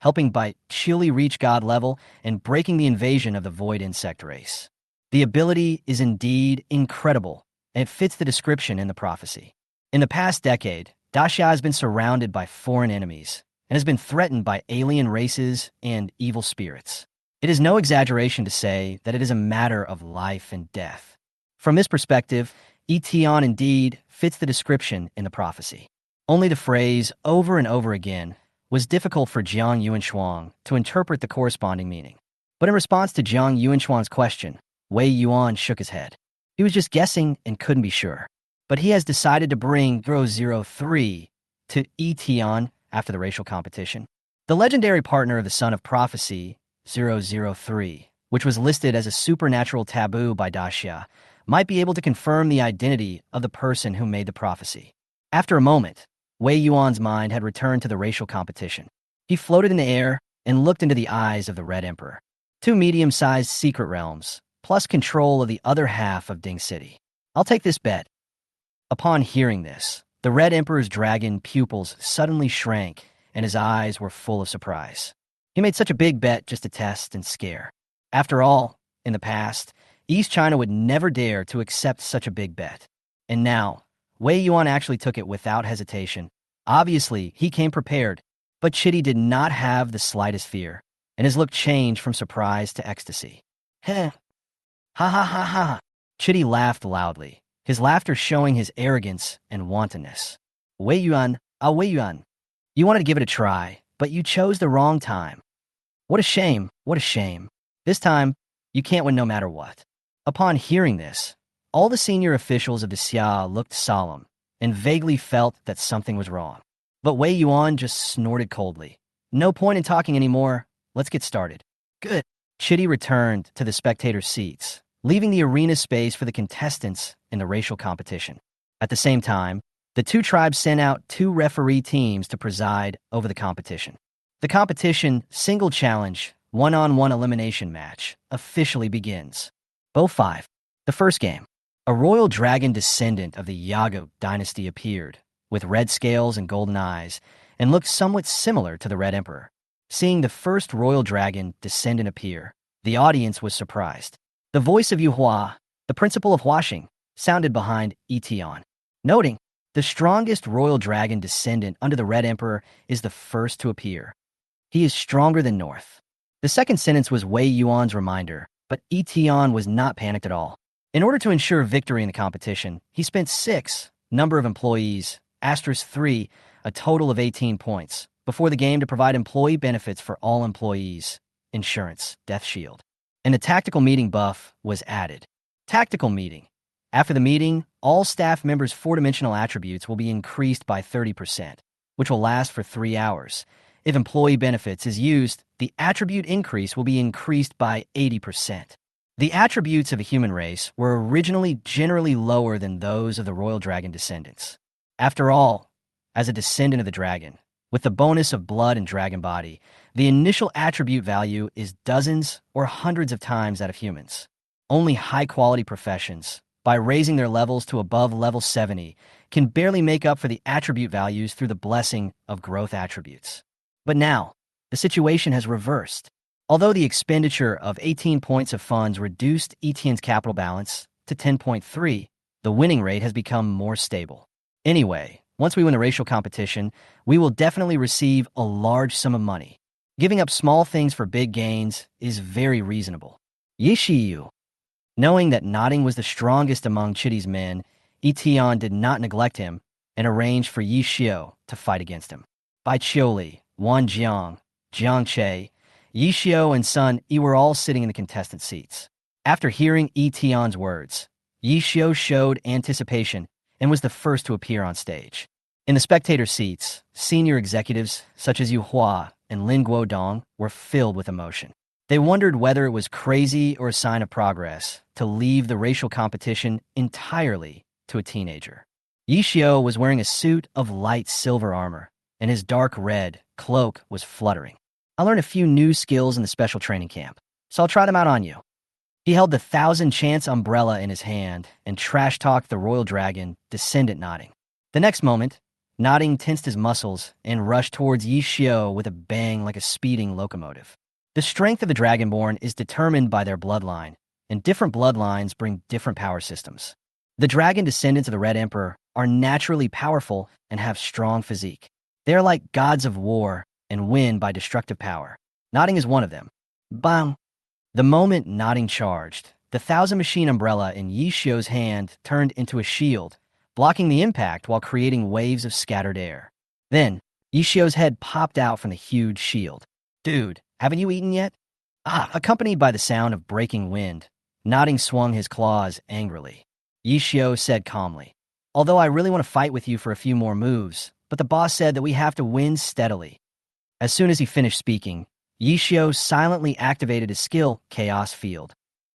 helping by Chili reach god level and breaking the invasion of the void insect race. The ability is indeed incredible, and it fits the description in the prophecy. In the past decade, Daxia has been surrounded by foreign enemies and has been threatened by alien races and evil spirits. It is no exaggeration to say that it is a matter of life and death. From this perspective, Yi Tian indeed fits the description in the prophecy. Only the phrase over and over again was difficult for Jiang Yuanchuang to interpret the corresponding meaning. But in response to Jiang Yuanchuang's question, Wei Yuan shook his head. He was just guessing and couldn't be sure. But he has decided to bring 003 to Yi Tian after the racial competition. The legendary partner of the Son of Prophecy, 003, which was listed as a supernatural taboo by Daxia, might be able to confirm the identity of the person who made the prophecy. After a moment, Wei Yuan's mind had returned to the racial competition. He floated in the air and looked into the eyes of the Red Emperor. 2 medium-sized secret realms, plus control of the other half of Ding City. I'll take this bet. Upon hearing this, the Red Emperor's dragon pupils suddenly shrank, and his eyes were full of surprise. He made such a big bet just to test and scare. After all, in the past, East China would never dare to accept such a big bet. And now, Wei Yuan actually took it without hesitation. Obviously, he came prepared, but Chitty did not have the slightest fear, and his look changed from surprise to ecstasy. Heh. Ha ha ha ha. Chitty laughed loudly, his laughter showing his arrogance and wantonness. Wei Yuan, Wei Yuan. You wanted to give it a try, but you chose the wrong time. What a shame, what a shame. This time, you can't win no matter what. Upon hearing this, all the senior officials of the Xia looked solemn and vaguely felt that something was wrong. But Wei Yuan just snorted coldly. No point in talking anymore. Let's get started. Good. Chitty returned to the spectator seats, leaving the arena space for the contestants in the racial competition. At the same time, the two tribes sent out 2 referee teams to preside over the competition. The competition single challenge, one-on-one elimination match, officially begins. Bow 5. The first game. A royal dragon descendant of the Yago dynasty appeared, with red scales and golden eyes, and looked somewhat similar to the Red Emperor. Seeing the first royal dragon descendant appear, the audience was surprised. The voice of Yu Hua, the principal of Huaxing, sounded behind Yi Tian, noting, the strongest royal dragon descendant under the Red Emperor is the first to appear. He is stronger than North. The second sentence was Wei Yuan's reminder, but Yi Tian was not panicked at all. In order to ensure victory in the competition, he spent 6, number of employees, *3, a total of 18 points, before the game to provide employee benefits for all employees, insurance, death shield. And the tactical meeting buff was added. Tactical meeting. After the meeting, all staff members' 4-dimensional attributes will be increased by 30%, which will last for 3 hours. If employee benefits is used, the attribute increase will be increased by 80%. The attributes of a human race were originally generally lower than those of the royal dragon descendants. After all, as a descendant of the dragon, with the bonus of blood and dragon body, the initial attribute value is dozens or hundreds of times that of humans. Only high-quality professions, by raising their levels to above level 70, can barely make up for the attribute values through the blessing of growth attributes. But now, the situation has reversed. Although the expenditure of 18 points of funds reduced Etienne's capital balance to 10.3, the winning rate has become more stable. Anyway, once we win the racial competition, we will definitely receive a large sum of money. Giving up small things for big gains is very reasonable. Yi Shiyu. Knowing that nodding was the strongest among Chitty's men, Eton did not neglect him and arranged for Yi Xiu to fight against him. Bai Qiuli, Wan Jang, Jiang Che, Yi Xiu and Sun Yi were all sitting in the contestant seats. After hearing Eton's words, Yi Xiu showed anticipation and was the first to appear on stage. In the spectator seats, senior executives such as Yu Hua and Lin Guodong were filled with emotion. They wondered whether it was crazy or a sign of progress to leave the racial competition entirely to a teenager. Yi Xiu was wearing a suit of light silver armor, and his dark red cloak was fluttering. I learned a few new skills in the special training camp, so I'll try them out on you. He held the 1,000-chance umbrella in his hand and trash-talked the royal dragon, descendant nodding. The next moment, nodding tensed his muscles and rushed towards Yi Xiu with a bang like a speeding locomotive. The strength of the Dragonborn is determined by their bloodline, and different bloodlines bring different power systems. The dragon descendants of the Red Emperor are naturally powerful and have strong physique. They are like gods of war and win by destructive power. Nodding is one of them. Bang! The moment Nodding charged, the 1,000-machine umbrella in Yi Xiu's hand turned into a shield, blocking the impact while creating waves of scattered air. Then, Yi Xiu's head popped out from the huge shield. Dude, haven't you eaten yet? Accompanied by the sound of breaking wind, Nodding swung his claws angrily. Yi Xiu said calmly, although I really want to fight with you for a few more moves, but the boss said that we have to win steadily. As soon as he finished speaking, Yi Xiu silently activated his skill, Chaos Field.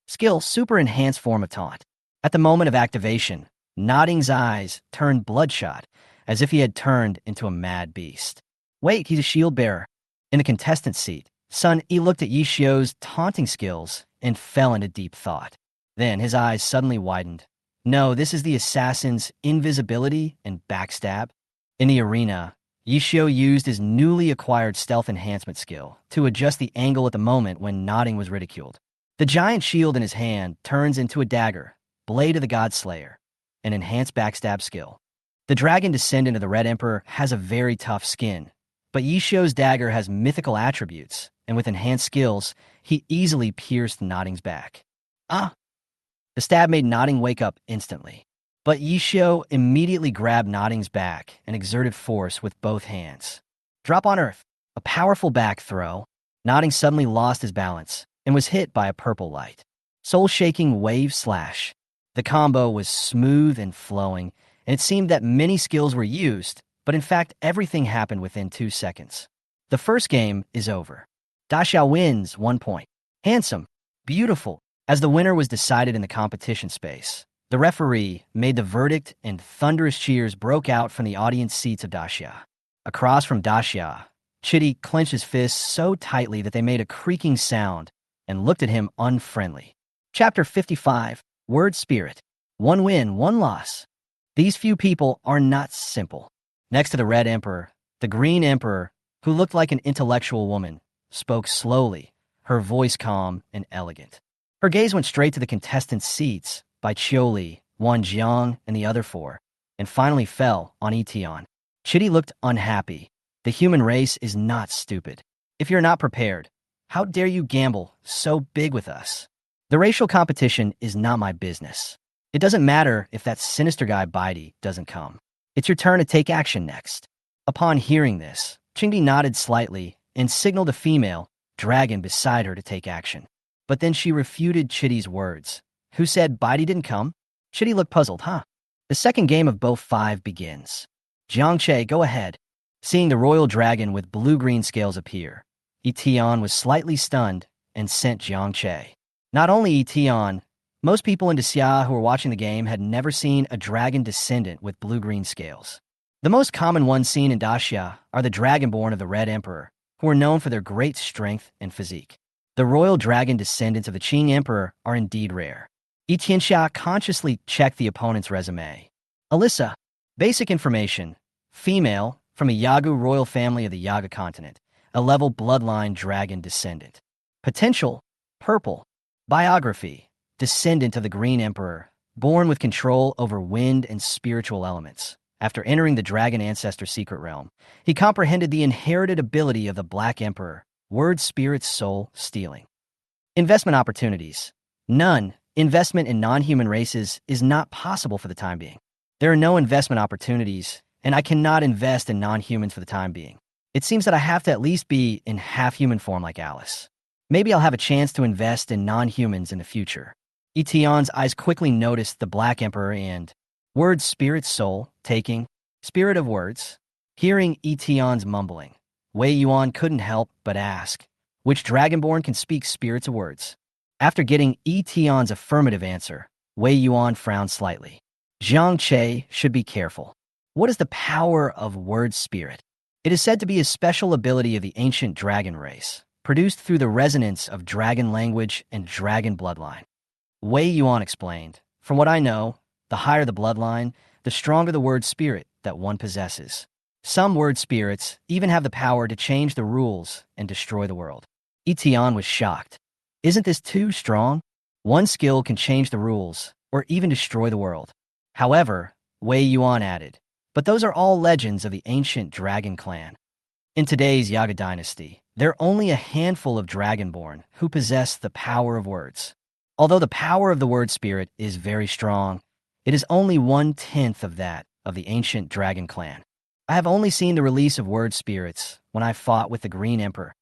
Skill, super enhanced form of taunt. At the moment of activation, Nodding's eyes turned bloodshot, as if he had turned into a mad beast. Wait, he's a shield bearer. In the contestant seat, Sun Yi looked at Yi Xiu's taunting skills and fell into deep thought. Then his eyes suddenly widened. No, this is the assassin's invisibility and backstab. In the arena, Yi Xiu used his newly acquired stealth enhancement skill to adjust the angle at the moment when nodding was ridiculed. The giant shield in his hand turns into a dagger, blade of the God Slayer, an enhanced backstab skill. The dragon descendant of the Red Emperor has a very tough skin, but Yi Xiu's dagger has mythical attributes, and with enhanced skills, he easily pierced Nodding's back. Ah! The stab made Nodding wake up instantly. But Yi Xiu immediately grabbed Nodding's back and exerted force with both hands. Drop on earth. A powerful back throw. Nodding suddenly lost his balance and was hit by a purple light. Soul-shaking wave slash. The combo was smooth and flowing, and it seemed that many skills were used, but in fact everything happened within 2 seconds. The first game is over. Daxia wins 1 point. Handsome. Beautiful. As the winner was decided in the competition space, the referee made the verdict and thunderous cheers broke out from the audience seats of Daxia. Across from Daxia, Chitty clenched his fists so tightly that they made a creaking sound and looked at him unfriendly. Chapter 55, Word Spirit. 1 win, 1 loss. These few people are not simple. Next to the Red Emperor, the Green Emperor, who looked like an intellectual woman, spoke slowly, her voice calm and elegant. Her gaze went straight to the contestants' seats by Chioli, Wan Jang, and the other 4, and finally fell on Yi Tian. Chitty looked unhappy. The human race is not stupid. If you're not prepared, how dare you gamble so big with us? The racial competition is not my business. It doesn't matter if that sinister guy Baidi doesn't come. It's your turn to take action next. Upon hearing this, Qingdi nodded slightly and signaled a female dragon beside her to take action. But then she refuted Chitty's words. Who said Baidi didn't come? Chitty looked puzzled, huh? The second game of both 5 begins. Jiangche, go ahead. Seeing the royal dragon with blue-green scales appear, Yi Tian was slightly stunned and sent Jiangche. Not only Yi Tian, most people in Daxia who were watching the game had never seen a dragon descendant with blue-green scales. The most common ones seen in Daxia are the dragonborn of the Red Emperor, who are known for their great strength and physique. The royal dragon descendants of the Qing Emperor are indeed rare. Yi Tianxia consciously checked the opponent's resume. Alyssa, basic information, female, from a Yagu royal family of the Yaga continent, a level bloodline dragon descendant. Potential, purple. Biography, descendant of the Green Emperor, born with control over wind and spiritual elements. After entering the Dragon Ancestor secret realm, he comprehended the inherited ability of the Black Emperor, word spirit soul stealing. Investment opportunities. None. Investment in non-human races is not possible for the time being. There are no investment opportunities, and I cannot invest in non-humans for the time being. It seems that I have to at least be in half-human form like Alice. Maybe I'll have a chance to invest in non-humans in the future. Yi Tian's eyes quickly noticed the Black Emperor and word spirit soul taking spirit of words. Hearing Yi Tian's mumbling, Wei Yuan couldn't help but ask, which dragonborn can speak spirits of words? After getting Yi Tian's affirmative answer, Wei Yuan frowned slightly. Zhang Che should be careful. What is the power of word spirit? It is said to be a special ability of the ancient dragon race, produced through the resonance of dragon language and dragon bloodline. Wei Yuan explained, from what I know, the higher the bloodline, the stronger the word spirit that one possesses. Some word spirits even have the power to change the rules and destroy the world. Yi Tian was shocked. Isn't this too strong? One skill can change the rules, or even destroy the world. However, Wei Yuan added, but those are all legends of the ancient dragon clan. In today's Yaga dynasty, there are only a handful of dragonborn who possess the power of words. Although the power of the word spirit is very strong, it is only 1/10 of that of the ancient dragon clan. I have only seen the release of word spirits when I fought with the Green Emperor.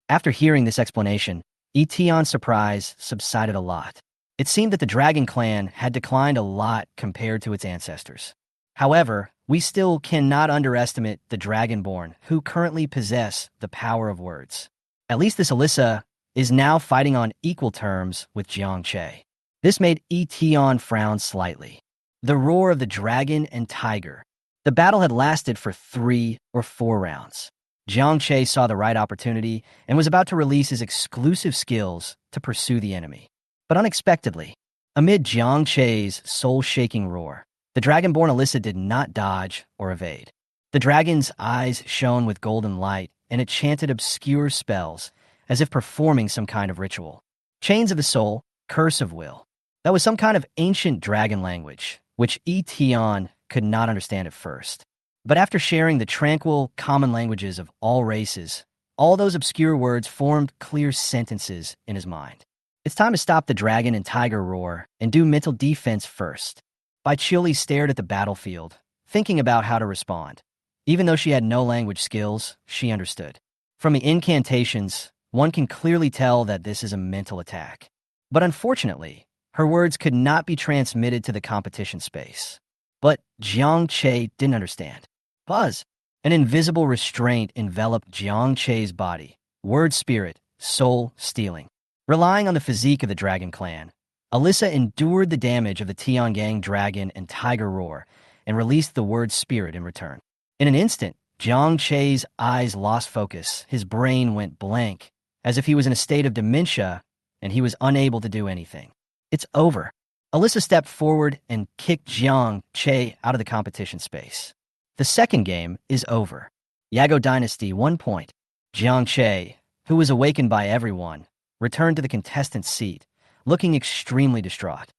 After hearing this explanation, Yi Tian's surprise subsided a lot. It seemed that the dragon clan had declined a lot compared to its ancestors. However, we still cannot underestimate the dragonborn who currently possess the power of words. At least this Alyssa is now fighting on equal terms with Jiang Che. This made Yi Tian frown slightly. The roar of the dragon and tiger. The battle had lasted for 3 or 4 rounds. Jiang Che saw the right opportunity and was about to release his exclusive skills to pursue the enemy. But unexpectedly, amid Jiang Che's soul-shaking roar, the dragonborn Alyssa did not dodge or evade. The dragon's eyes shone with golden light, and it chanted obscure spells, as if performing some kind of ritual. Chains of the soul, curse of will. That was some kind of ancient dragon language, which Yi Tian could not understand at first. But after sharing the tranquil, common languages of all races, all those obscure words formed clear sentences in his mind. It's time to stop the dragon and tiger roar and do mental defense first. Baichili stared at the battlefield, thinking about how to respond. Even though she had no language skills, she understood. From the incantations, one can clearly tell that this is a mental attack. But unfortunately, her words could not be transmitted to the competition space. But Jiang Che didn't understand. Buzz! An invisible restraint enveloped Jiang Che's body. Word spirit, soul stealing. Relying on the physique of the dragon clan, Alyssa endured the damage of the Tiangang dragon and tiger roar and released the word spirit in return. In an instant, Jiang Che's eyes lost focus. His brain went blank, as if he was in a state of dementia and he was unable to do anything. It's over. Alyssa stepped forward and kicked Jiang Che out of the competition space. The second game is over. Yago Dynasty 1 point. Jiang Che, who was awakened by everyone, returned to the contestant seat, looking extremely distraught.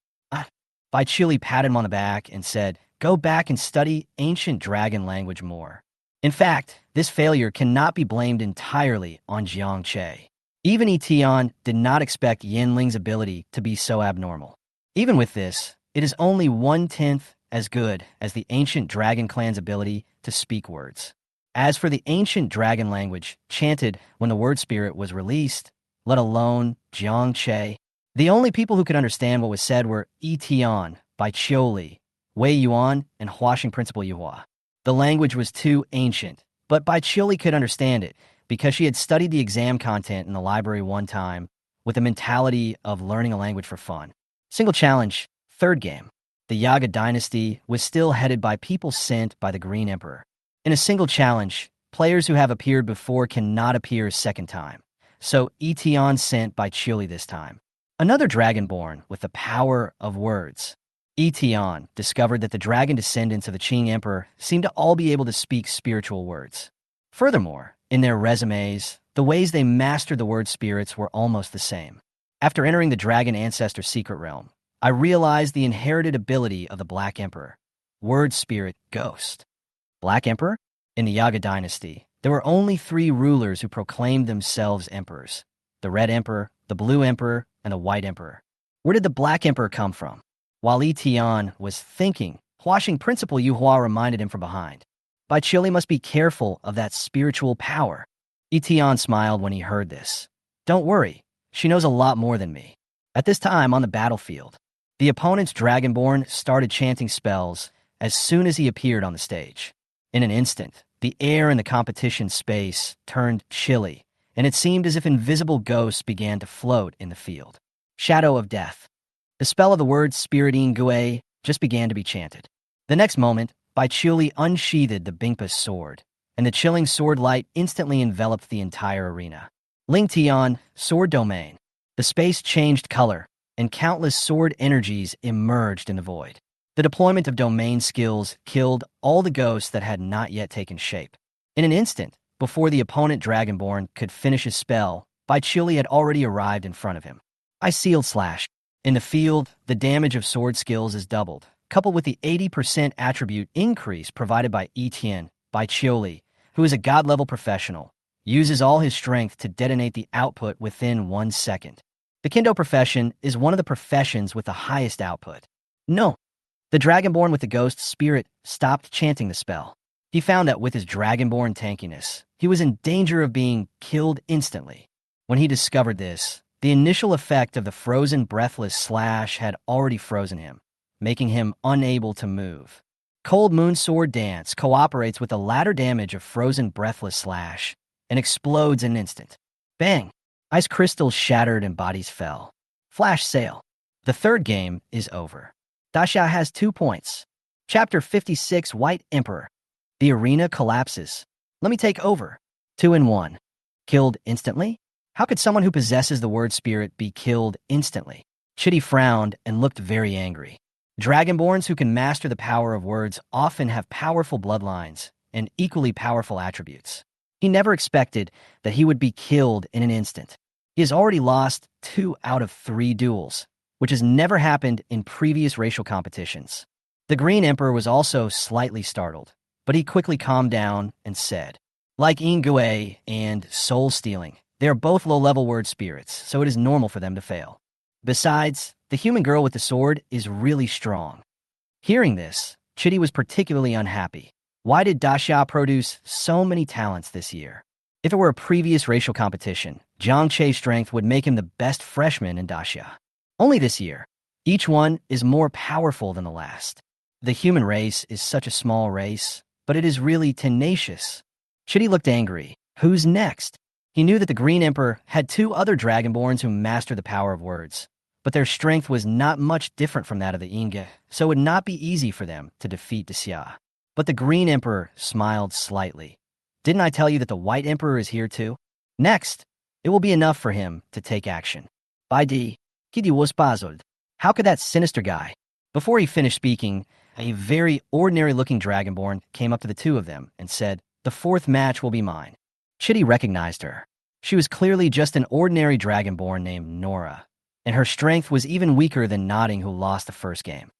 Baichili patted him on the back and said, "Go back and study ancient dragon language more." In fact, this failure cannot be blamed entirely on Jiang Che. Even Yi Tian did not expect Yanling's ability to be so abnormal. Even with this, it is only 1/10 as good as the ancient dragon clan's ability to speak words. As for the ancient dragon language chanted when the word spirit was released, let alone Jiang Che, the only people who could understand what was said were Yi Tian, Baichili, Wei Yuan, and Huaxing Principal Yuhua. The language was too ancient, but Baichili could understand it because she had studied the exam content in the library one time with the mentality of learning a language for fun. Single challenge, third game. The Yaga dynasty was still headed by people sent by the Green Emperor. In a single challenge, players who have appeared before cannot appear a second time, so Eton sent Baichili this time. Another dragonborn with the power of words. Eton discovered that the dragon descendants of the Qing Emperor seemed to all be able to speak spiritual words. Furthermore, in their resumes, the ways they mastered the word spirits were almost the same. After entering the Dragon Ancestor secret realm, I realized the inherited ability of the Black Emperor. Word spirit ghost. Black Emperor? In the Yaga dynasty, there were only 3 rulers who proclaimed themselves emperors. The Red Emperor, the Blue Emperor, and the White Emperor. Where did the Black Emperor come from? While Yi Tian was thinking, Huaxing Principal Yuhua reminded him from behind. Baichili must be careful of that spiritual power. Yi Tian smiled when he heard this. Don't worry, she knows a lot more than me. At this time on the battlefield, the opponent's dragonborn started chanting spells as soon as he appeared on the stage. In an instant, the air in the competition space turned chilly, and it seemed as if invisible ghosts began to float in the field. Shadow of Death. The spell of the word Spiritine Gue just began to be chanted. The next moment, Baichili unsheathed the Bingpa's sword, and the chilling sword light instantly enveloped the entire arena. Ling Tian, Sword Domain. The space changed color, and countless sword energies emerged in the void. The deployment of domain skills killed all the ghosts that had not yet taken shape. In an instant, before the opponent Dragonborn could finish his spell, Baichili had already arrived in front of him. Unsealed slash. In the field, the damage of sword skills is doubled, coupled with the 80% attribute increase provided by Yi Tian. Baichili, who is a god-level professional, uses all his strength to detonate the output within 1 second. The Kendo profession is one of the professions with the highest output. No. The Dragonborn with the ghost spirit stopped chanting the spell. He found that with his Dragonborn tankiness, he was in danger of being killed instantly. When he discovered this, the initial effect of the frozen breathless slash had already frozen him, making him unable to move. Cold Moon Sword Dance cooperates with the ladder damage of frozen breathless slash and explodes in an instant. Bang! Ice crystals shattered and bodies fell. Flash sale. The third game is over. Dasha has 2 points. Chapter 56, White Emperor. The arena collapses. Let me take over. 2 in 1. Killed instantly? How could someone who possesses the word spirit be killed instantly? Chitty frowned and looked very angry. Dragonborns who can master the power of words often have powerful bloodlines and equally powerful attributes. He never expected that he would be killed in an instant. He has already lost 2 out of 3 duels, which has never happened in previous racial competitions. The Green Emperor was also slightly startled, but he quickly calmed down and said, like Ingwe and Soul Stealing, they are both low-level word spirits, so it is normal for them to fail. Besides, the human girl with the sword is really strong. Hearing this, Chitty was particularly unhappy. Why did Daxia produce so many talents this year? If it were a previous racial competition, Zhang Che's strength would make him the best freshman in Daxia. Only this year, each one is more powerful than the last. The human race is such a small race, but it is really tenacious. Chitty looked angry. Who's next? He knew that the Green Emperor had 2 other Dragonborns who mastered the power of words, but their strength was not much different from that of the Inge, so it would not be easy for them to defeat Daxia. But the Green Emperor smiled slightly. Didn't I tell you that the White Emperor is here too? Next, it will be enough for him to take action. By D. Kidi was puzzled. How could that sinister guy? Before he finished speaking, a very ordinary-looking Dragonborn came up to the 2 of them and said, "The 4th match will be mine." Chitty recognized her. She was clearly just an ordinary Dragonborn named Nora, and her strength was even weaker than Nodding, who lost the first game.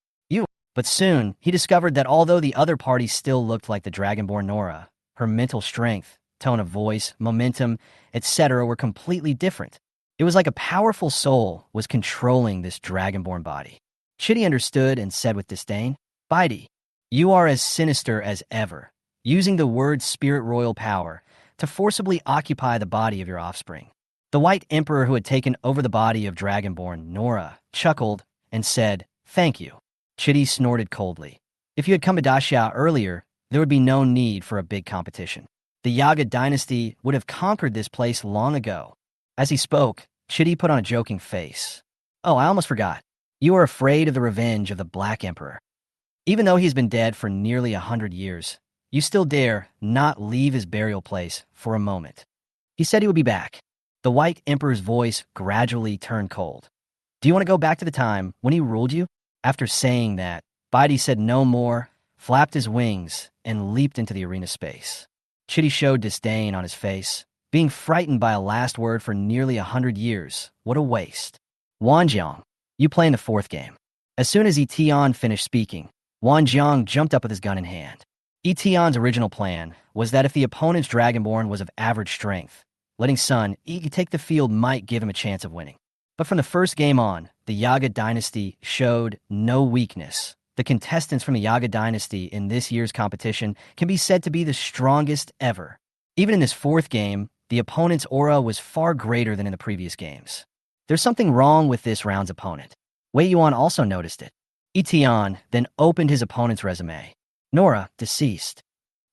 But soon, he discovered that although the other party still looked like the Dragonborn Nora, her mental strength, tone of voice, momentum, etc. were completely different. It was like a powerful soul was controlling this Dragonborn body. Chitty understood and said with disdain, "Bidey, you are as sinister as ever, using the word spirit royal power to forcibly occupy the body of your offspring." The White Emperor, who had taken over the body of Dragonborn Nora, chuckled and said, "Thank you." Chitty snorted coldly. If you had come to Daxia earlier, there would be no need for a big competition. The Yaga dynasty would have conquered this place long ago. As he spoke, Chitty put on a joking face. "Oh, I almost forgot. You are afraid of the revenge of the Black Emperor. Even though he's been dead for nearly 100 years, you still dare not leave his burial place for a moment." He said he would be back. The White Emperor's voice gradually turned cold. "Do you want to go back to the time when he ruled you?" After saying that, Bidey said no more, flapped his wings, and leaped into the arena space. Chitty showed disdain on his face, being frightened by a last word for nearly 100 years. What a waste. "Wan Jang, you play in the 4th game." As soon as Yi Tian finished speaking, Wan Jang jumped up with his gun in hand. Yi Tian's original plan was that if the opponent's Dragonborn was of average strength, letting Sun Yi take the field might give him a chance of winning. But from the first game on, the Yaga dynasty showed no weakness. The contestants from the Yaga dynasty in this year's competition can be said to be the strongest ever. Even in this 4th game, the opponent's aura was far greater than in the previous games. There's something wrong with this round's opponent. Wei Yuan also noticed it. Yi Tian then opened his opponent's resume. Nora, deceased.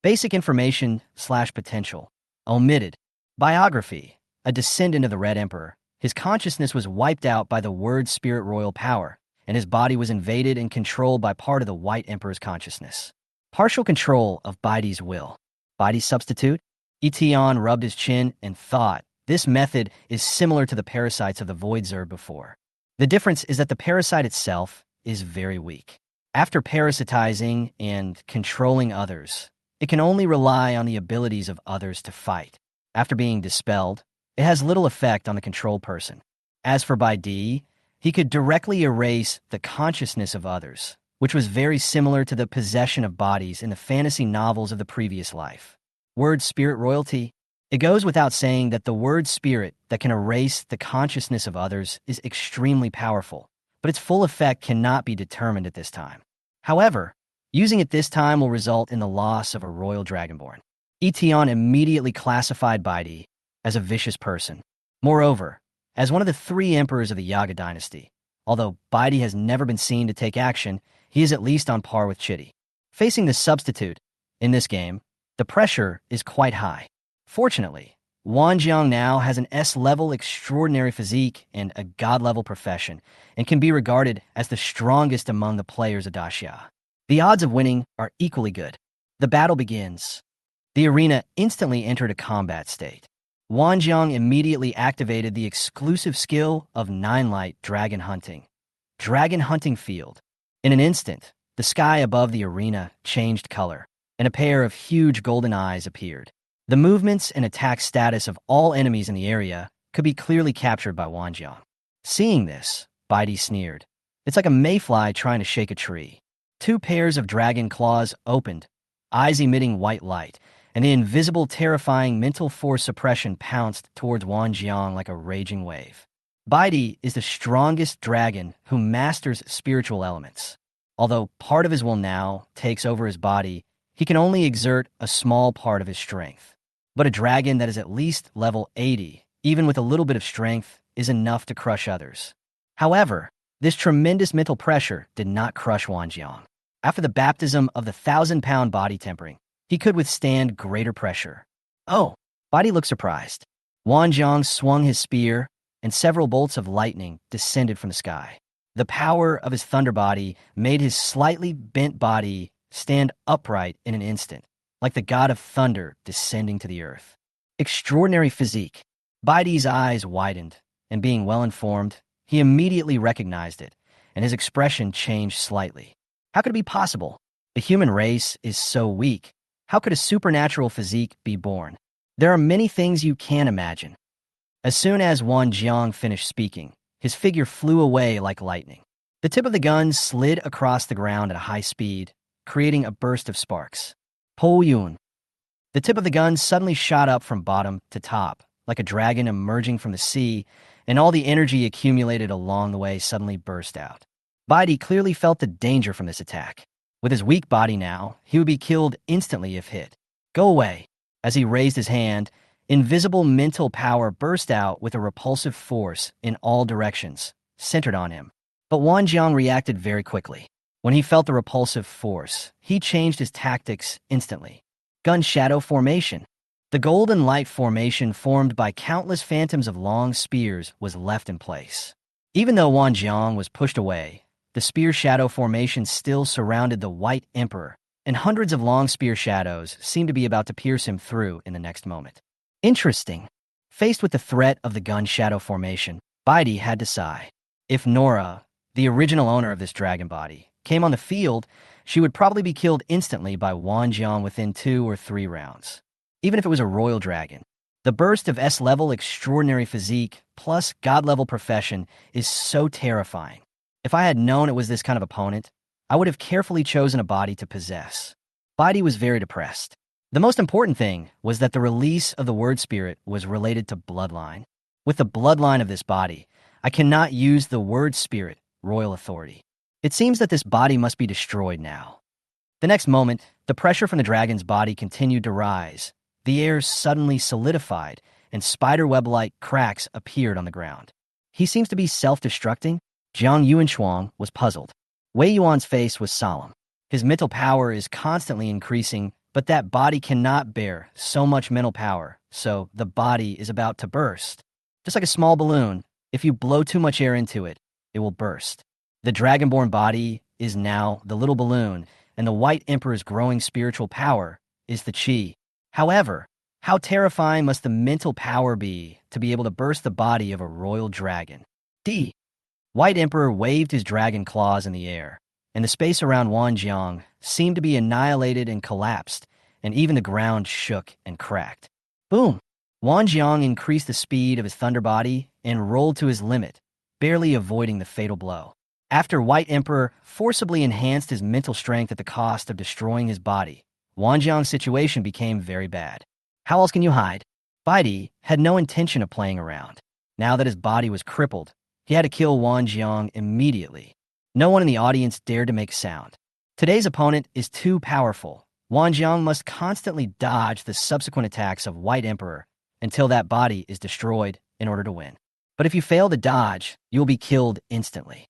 Basic information/potential. Omitted. Biography, a descendant of the Red Emperor. His consciousness was wiped out by the word spirit royal power, and his body was invaded and controlled by part of the White Emperor's consciousness. Partial control of Bidey's will. Bidey's substitute? Yi Tian rubbed his chin and thought, this method is similar to the parasites of the Void Zerg before. The difference is that the parasite itself is very weak. After parasitizing and controlling others, it can only rely on the abilities of others to fight. After being dispelled, it has little effect on the controlled person. As for Bidey, he could directly erase the consciousness of others, which was very similar to the possession of bodies in the fantasy novels of the previous life. Word spirit royalty. It goes without saying that the word spirit that can erase the consciousness of others is extremely powerful, but its full effect cannot be determined at this time. However, using it this time will result in the loss of a royal Dragonborn. Eton immediately classified Bidey as a vicious person. Moreover, as one of the 3 emperors of the Yaga dynasty, although Bidey has never been seen to take action, he is at least on par with Chitty. Facing the substitute, in this game, the pressure is quite high. Fortunately, Wan Jang now has an S-level extraordinary physique and a God-level profession, and can be regarded as the strongest among the players of Daxia. The odds of winning are equally good. The battle begins. The arena instantly entered a combat state. Wan Jang immediately activated the exclusive skill of 9 Light Dragon Hunting, Dragon hunting field. In an instant, the sky above the arena changed color, and a pair of huge golden eyes appeared. The movements and attack status of all enemies in the area could be clearly captured by Wan Jang. Seeing this, Baidi sneered. It's like a mayfly trying to shake a tree. Two pairs of dragon claws opened, eyes emitting white light, and the invisible, terrifying mental force suppression pounced towards Wan Jiang like a raging wave. Baidi is the strongest dragon who masters spiritual elements. Although part of his will now takes over his body, he can only exert a small part of his strength. But a dragon that is at least level 80, even with a little bit of strength, is enough to crush others. However, this tremendous mental pressure did not crush Wan Jiang. After the baptism of the 1,000-pound body tempering, he could withstand greater pressure. Oh, Baidi looked surprised. Wan Jiang swung his spear, and several bolts of lightning descended from the sky. The power of his thunder body made his slightly bent body stand upright in an instant, like the god of thunder descending to the earth. Extraordinary physique. Baidi's eyes widened, and being well-informed, he immediately recognized it, and his expression changed slightly. How could it be possible? The human race is so weak. How could a supernatural physique be born? There are many things you can't imagine. As soon as Wan Jiang finished speaking, his figure flew away like lightning. The tip of the gun slid across the ground at a high speed, creating a burst of sparks. Po Yun. The tip of the gun suddenly shot up from bottom to top, like a dragon emerging from the sea, and all the energy accumulated along the way suddenly burst out. Baidi clearly felt the danger from this attack. With his weak body now, he would be killed instantly if hit. Go away. As he raised his hand, invisible mental power burst out with a repulsive force in all directions, centered on him. But Wan Jiang reacted very quickly. When he felt the repulsive force, he changed his tactics instantly. Gun shadow formation. The golden light formation formed by countless phantoms of long spears was left in place. Even though Wan Jiang was pushed away, the spear shadow formation still surrounded the White Emperor, and hundreds of long spear shadows seemed to be about to pierce him through in the next moment. Interesting. Faced with the threat of the gun shadow formation, Baidi had to sigh. If Nora, the original owner of this dragon body, came on the field, she would probably be killed instantly by Wan Jiang within 2 or 3 rounds. Even if it was a royal dragon. The burst of S-level extraordinary physique plus God-level profession is so terrifying. If I had known it was this kind of opponent, I would have carefully chosen a body to possess. Baidi was very depressed. The most important thing was that the release of the word spirit was related to bloodline. With the bloodline of this body, I cannot use the word spirit, royal authority. It seems that this body must be destroyed now. The next moment, the pressure from the dragon's body continued to rise. The air suddenly solidified, and spiderweb-like cracks appeared on the ground. He seems to be self-destructing. Jiang Yuanshuang was puzzled. Wei Yuan's face was solemn. His mental power is constantly increasing, but that body cannot bear so much mental power, so the body is about to burst. Just like a small balloon, if you blow too much air into it, it will burst. The dragonborn body is now the little balloon, and the White Emperor's growing spiritual power is the Qi. However, how terrifying must the mental power be to be able to burst the body of a royal dragon? D. White Emperor waved his dragon claws in the air, and the space around Wan Jiang seemed to be annihilated and collapsed, and even the ground shook and cracked. Boom! Wan Jiang increased the speed of his thunder body and rolled to his limit, barely avoiding the fatal blow. After White Emperor forcibly enhanced his mental strength at the cost of destroying his body, Wan Jiang's situation became very bad. How else can you hide? Baidi had no intention of playing around. Now that his body was crippled, he had to kill Wan Jiang immediately. No one in the audience dared to make sound. Today's opponent is too powerful. Wan Jiang must constantly dodge the subsequent attacks of White Emperor until that body is destroyed in order to win. But if you fail to dodge, you will be killed instantly.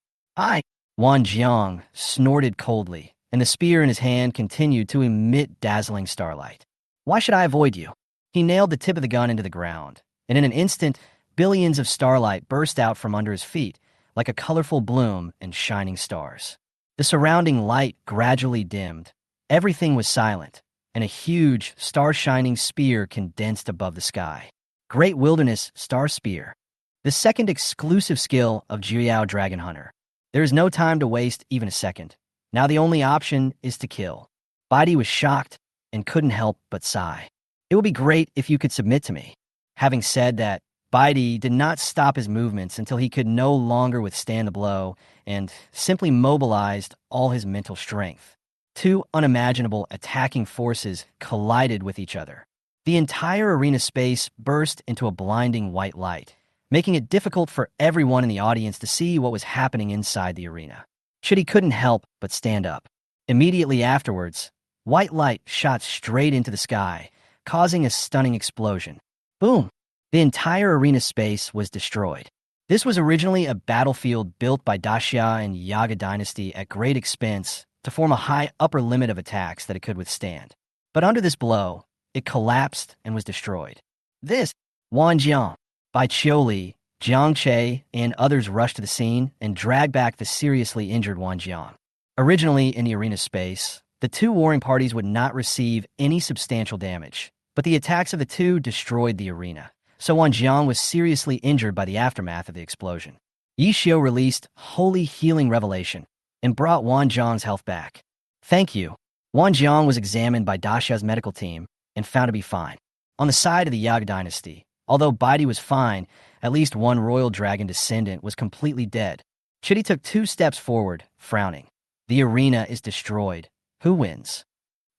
Wan Jiang snorted coldly, and the spear in his hand continued to emit dazzling starlight. Why should I avoid you? He nailed the tip of the gun into the ground, and in an instant, billions of starlight burst out from under his feet, like a colorful bloom and shining stars. The surrounding light gradually dimmed. Everything was silent, and a huge, star-shining spear condensed above the sky. Great Wilderness Star Spear. The second exclusive skill of Jiao Dragon Hunter. There is no time to waste even a second. Now the only option is to kill. Baidi was shocked and couldn't help but sigh. It would be great if you could submit to me. Having said that, Baidi did not stop his movements until he could no longer withstand the blow and simply mobilized all his mental strength. Two unimaginable attacking forces collided with each other. The entire arena space burst into a blinding white light, making it difficult for everyone in the audience to see what was happening inside the arena. Chitty couldn't help but stand up. Immediately afterwards, white light shot straight into the sky, causing a stunning explosion. Boom! The entire arena space was destroyed. This was originally a battlefield built by Daxia and Yaga dynasty at great expense to form a high upper limit of attacks that it could withstand. But under this blow, it collapsed and was destroyed. This, Wan Jang, by Chioli, Jiang Che, and others rushed to the scene and dragged back the seriously injured Wan Jiang. Originally in the arena space, the two warring parties would not receive any substantial damage, but the attacks of the two destroyed the arena, so Wan Jiang was seriously injured by the aftermath of the explosion. Yi Xiu released Holy Healing Revelation and brought Wan Jiang's health back. Thank you. Wan Jiang was examined by Daxia's medical team and found to be fine. On the side of the Yaga dynasty, although Baidi was fine, at least one royal dragon descendant was completely dead. Chitty took 2 steps forward, frowning. The arena is destroyed. Who wins?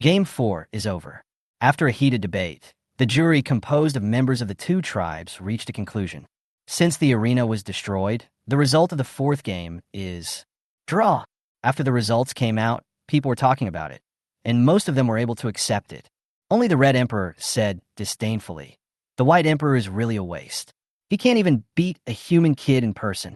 Game 4 is over. After a heated debate, the jury composed of members of the 2 tribes reached a conclusion. Since the arena was destroyed, the result of the 4th game is draw. After the results came out, people were talking about it, and most of them were able to accept it. Only the Red Emperor said disdainfully, "The White Emperor is really a waste. He can't even beat a human kid in person."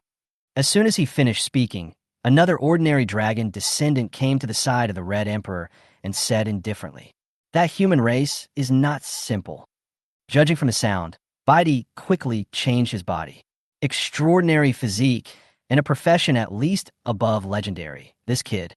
As soon as he finished speaking, another ordinary dragon descendant came to the side of the Red Emperor and said indifferently, "That human race is not simple." Judging from the sound, Baidi quickly changed his body. Extraordinary physique and a profession at least above legendary. This kid.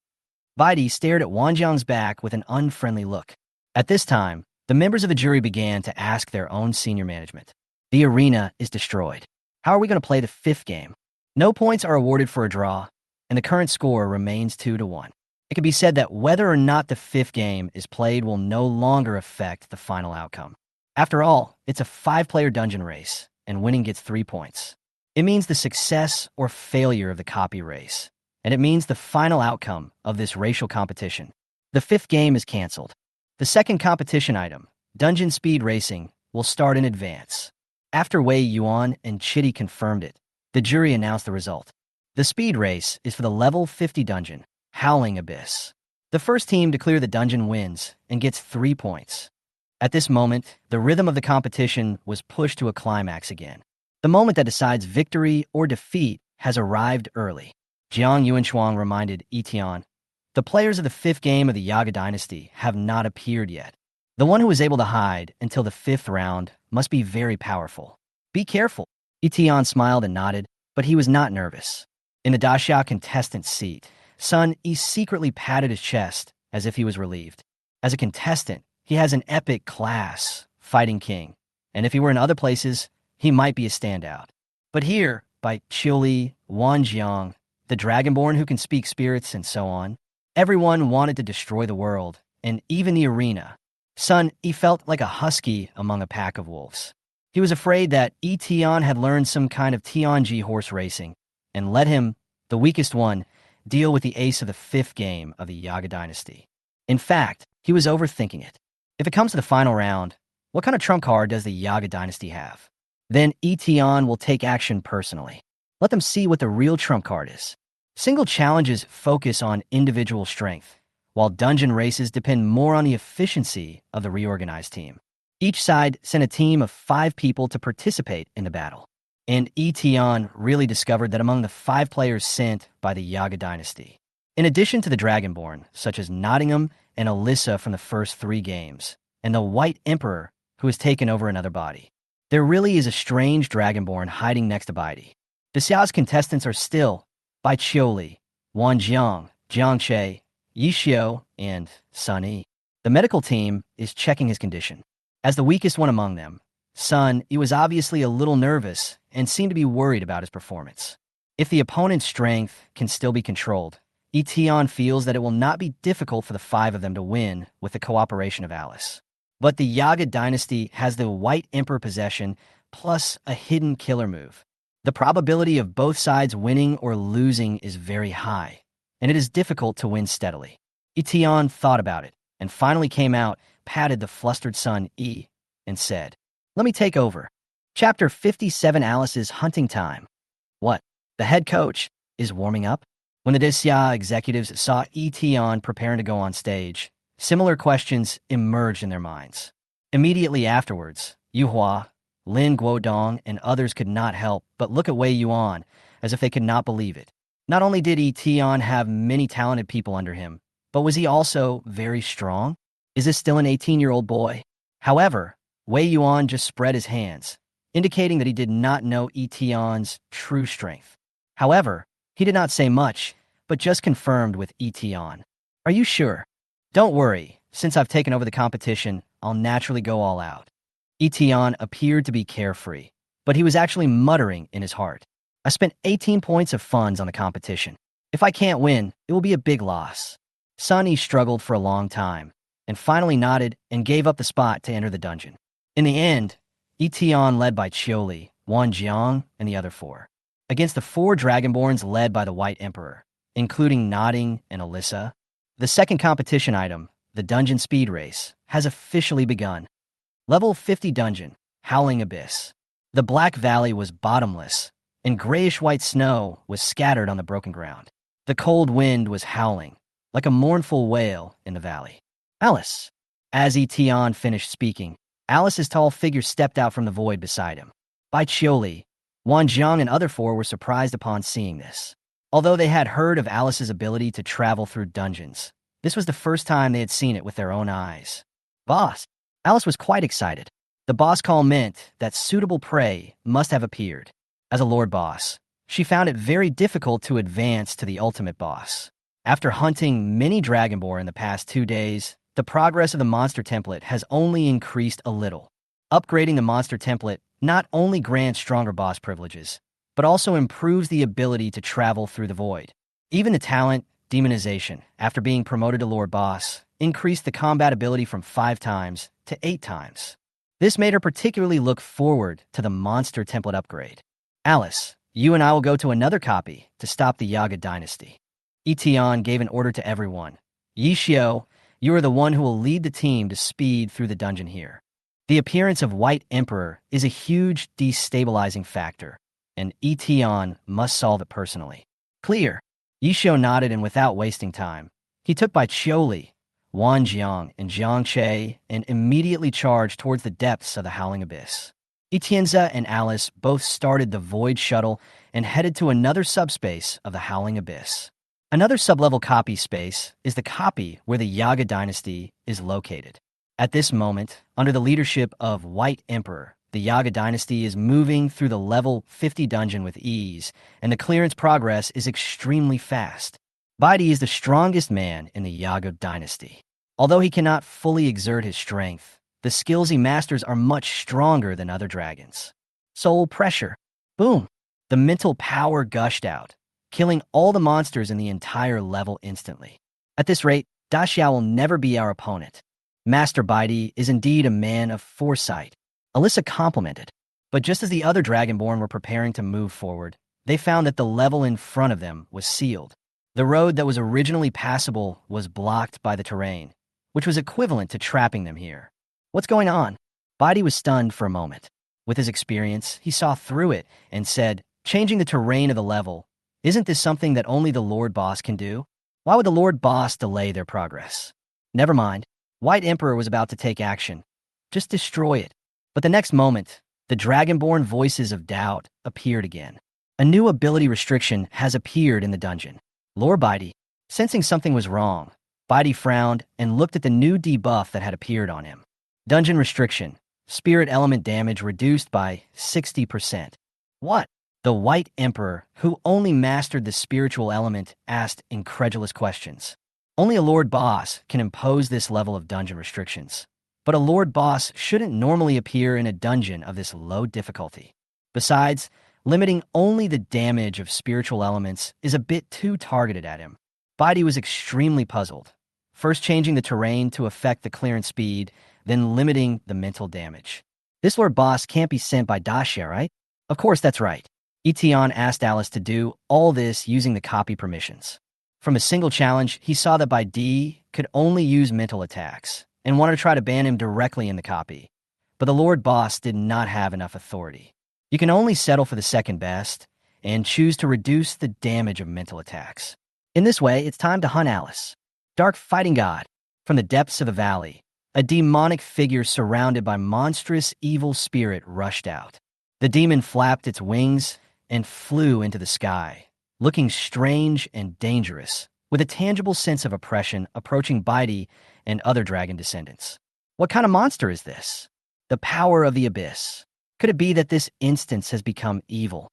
Baidi stared at Wan Jiang's back with an unfriendly look. At this time, the members of the jury began to ask their own senior management. The arena is destroyed. How are we going to play the 5th game? No points are awarded for a draw, and the current score remains 2-1. It can be said that whether or not the 5th game is played will no longer affect the final outcome. After all, it's a 5-player dungeon race, and winning gets 3 points. It means the success or failure of the copy race, and it means the final outcome of this racial competition. The 5th game is canceled. The second competition item, Dungeon Speed Racing, will start in advance. After Wei Yuan and Chitty confirmed it, the jury announced the result. The speed race is for the level 50 dungeon, Howling Abyss. The first team to clear the dungeon wins and gets 3 points. At this moment, the rhythm of the competition was pushed to a climax again. The moment that decides victory or defeat has arrived early. Jiang Yuanshuang reminded Yi Tian, "The players of the 5th game of the Yaga dynasty have not appeared yet. The one who was able to hide until the 5th round must be very powerful. Be careful." Yi Tian smiled and nodded, but he was not nervous. In the Daxia contestant seat, Sun Yi secretly patted his chest as if he was relieved. As a contestant, he has an epic class, Fighting King, and if he were in other places, he might be a standout. But here, by Chioli, Wan Jiang, the Dragonborn who can speak spirits and so on, everyone wanted to destroy the world, and even the arena. Sun Yi felt like a husky among a pack of wolves. He was afraid that Yi Tian had learned some kind of Tianji horse racing, and let him, the weakest one, deal with the ace of the 5th game of the Yaga dynasty. In fact, he was overthinking it. If it comes to the final round, what kind of trump card does the Yaga dynasty have? Then Yi Tian will take action personally. Let them see what the real trump card is. Single challenges focus on individual strength, while dungeon races depend more on the efficiency of the reorganized team. Each side sent a team of 5 people to participate in the battle, and Yi Tian really discovered that among the 5 players sent by the Yaga dynasty, in addition to the Dragonborn, such as Nottingham and Alyssa from the first 3 games, and the White Emperor, who has taken over another body, there really is a strange Dragonborn hiding next to Baidi. The Xiao's contestants are still Bai Chioli, Wan Jiang, Jiang Che, Yi Xiu, and Sun Yi. The medical team is checking his condition. As the weakest one among them, Sun Yi was obviously a little nervous and seemed to be worried about his performance. If the opponent's strength can still be controlled, Eton feels that it will not be difficult for the five of them to win with the cooperation of Alice. But the Yaga dynasty has the White Emperor possession plus a hidden killer move. The probability of both sides winning or losing is very high, and it is difficult to win steadily. Eton thought about it, and finally came out, patted the flustered son E, and said, "Let me take over." Chapter 57, Alice's hunting time. What? The head coach is warming up? When the Disya executives saw Eton preparing to go on stage, similar questions emerged in their minds. Immediately afterwards, Yuhua, Lin Guodong, and others could not help but look at Wei Yuan as if they could not believe it. Not only did Eton have many talented people under him, but was he also very strong? Is this still an 18-year-old boy? However, Wei Yuan just spread his hands, indicating that he did not know Eton's true strength. However, he did not say much, but just confirmed with Eton. "Are you sure?" "Don't worry, since I've taken over the competition, I'll naturally go all out." Eton appeared to be carefree, but he was actually muttering in his heart. "I spent 18 points of funds on the competition. If I can't win, it will be a big loss." Sunny struggled for a long time, and finally nodded and gave up the spot to enter the dungeon. In the end, Eton led by Chioli, Wan Jang, and the other four, against the four Dragonborns led by the White Emperor, including Nodding and Alyssa. The second competition item, the Dungeon Speed Race, has officially begun. Level 50 Dungeon, Howling Abyss. The Black Valley was bottomless, and grayish-white snow was scattered on the broken ground. The cold wind was howling, like a mournful wail in the valley. "Alice." As Eton finished speaking, Alice's tall figure stepped out from the void beside him. By Chioli, Wan Jang and other four were surprised upon seeing this. Although they had heard of Alice's ability to travel through dungeons, this was the first time they had seen it with their own eyes. "Boss." Alice was quite excited. The boss call meant that suitable prey must have appeared. As a Lord Boss, she found it very difficult to advance to the ultimate boss. After hunting many Dragonborn in the past 2 days, the progress of the monster template has only increased a little. Upgrading the monster template not only grants stronger boss privileges, but also improves the ability to travel through the void. Even the talent, Demonization, after being promoted to Lord Boss, increased the combat ability from 5 times to 8 times. This made her particularly look forward to the monster template upgrade. "Alice, you and I will go to another copy to stop the Yaga dynasty." Eton gave an order to everyone. "Yi Xiao, you are the one who will lead the team to speed through the dungeon here." The appearance of White Emperor is a huge destabilizing factor, and Eton must solve it personally. "Clear." Yi Xiao nodded, and without wasting time, he took by Chioli, Wan Jiang, and Jiang Che and immediately charged towards the depths of the Howling Abyss. Etienza and Alice both started the Void Shuttle and headed to another subspace of the Howling Abyss. Another sublevel copy space is the copy where the Yaga dynasty is located. At this moment, under the leadership of White Emperor, the Yaga dynasty is moving through the level 50 dungeon with ease, and the clearance progress is extremely fast. Baidi is the strongest man in the Yaga dynasty. Although he cannot fully exert his strength, the skills he masters are much stronger than other dragons. Soul pressure. Boom! The mental power gushed out, killing all the monsters in the entire level instantly. At this rate, Daxiao will never be our opponent. Master Baidi is indeed a man of foresight. Alyssa complimented. But just as the other Dragonborn were preparing to move forward, they found that the level in front of them was sealed. The road that was originally passable was blocked by the terrain, which was equivalent to trapping them here. "What's going on?" Baidi was stunned for a moment. With his experience, he saw through it and said, "Changing the terrain of the level, isn't this something that only the Lord Boss can do? Why would the Lord Boss delay their progress?" Never mind. White Emperor was about to take action. Just destroy it. But the next moment, the Dragonborn voices of doubt appeared again. A new ability restriction has appeared in the dungeon. Lord Baidi, sensing something was wrong, Baidi frowned and looked at the new debuff that had appeared on him. Dungeon restriction. Spirit element damage reduced by 60%. What? The White Emperor, who only mastered the spiritual element, asked incredulous questions. Only a Lord Boss can impose this level of dungeon restrictions. But a Lord Boss shouldn't normally appear in a dungeon of this low difficulty. Besides, Limiting only the damage of spiritual elements is a bit too targeted at him. Baidi was extremely puzzled, first changing the terrain to affect the clearance speed, then limiting the mental damage. This Lord Boss can't be sent by Daxia, right? Of course that's right. Yi Tian asked Alice to do all this using the copy permissions. From a single challenge, he saw that Baidi could only use mental attacks, and wanted to try to ban him directly in the copy. But the Lord Boss did not have enough authority. You can only settle for the second best, and choose to reduce the damage of mental attacks. In this way, it's time to hunt Alice. Dark fighting god. From the depths of the valley, a demonic figure surrounded by monstrous evil spirit rushed out. The demon flapped its wings and flew into the sky, looking strange and dangerous, with a tangible sense of oppression approaching Baidi and other dragon descendants. What kind of monster is this? The power of the abyss. Could it be that this instance has become evil?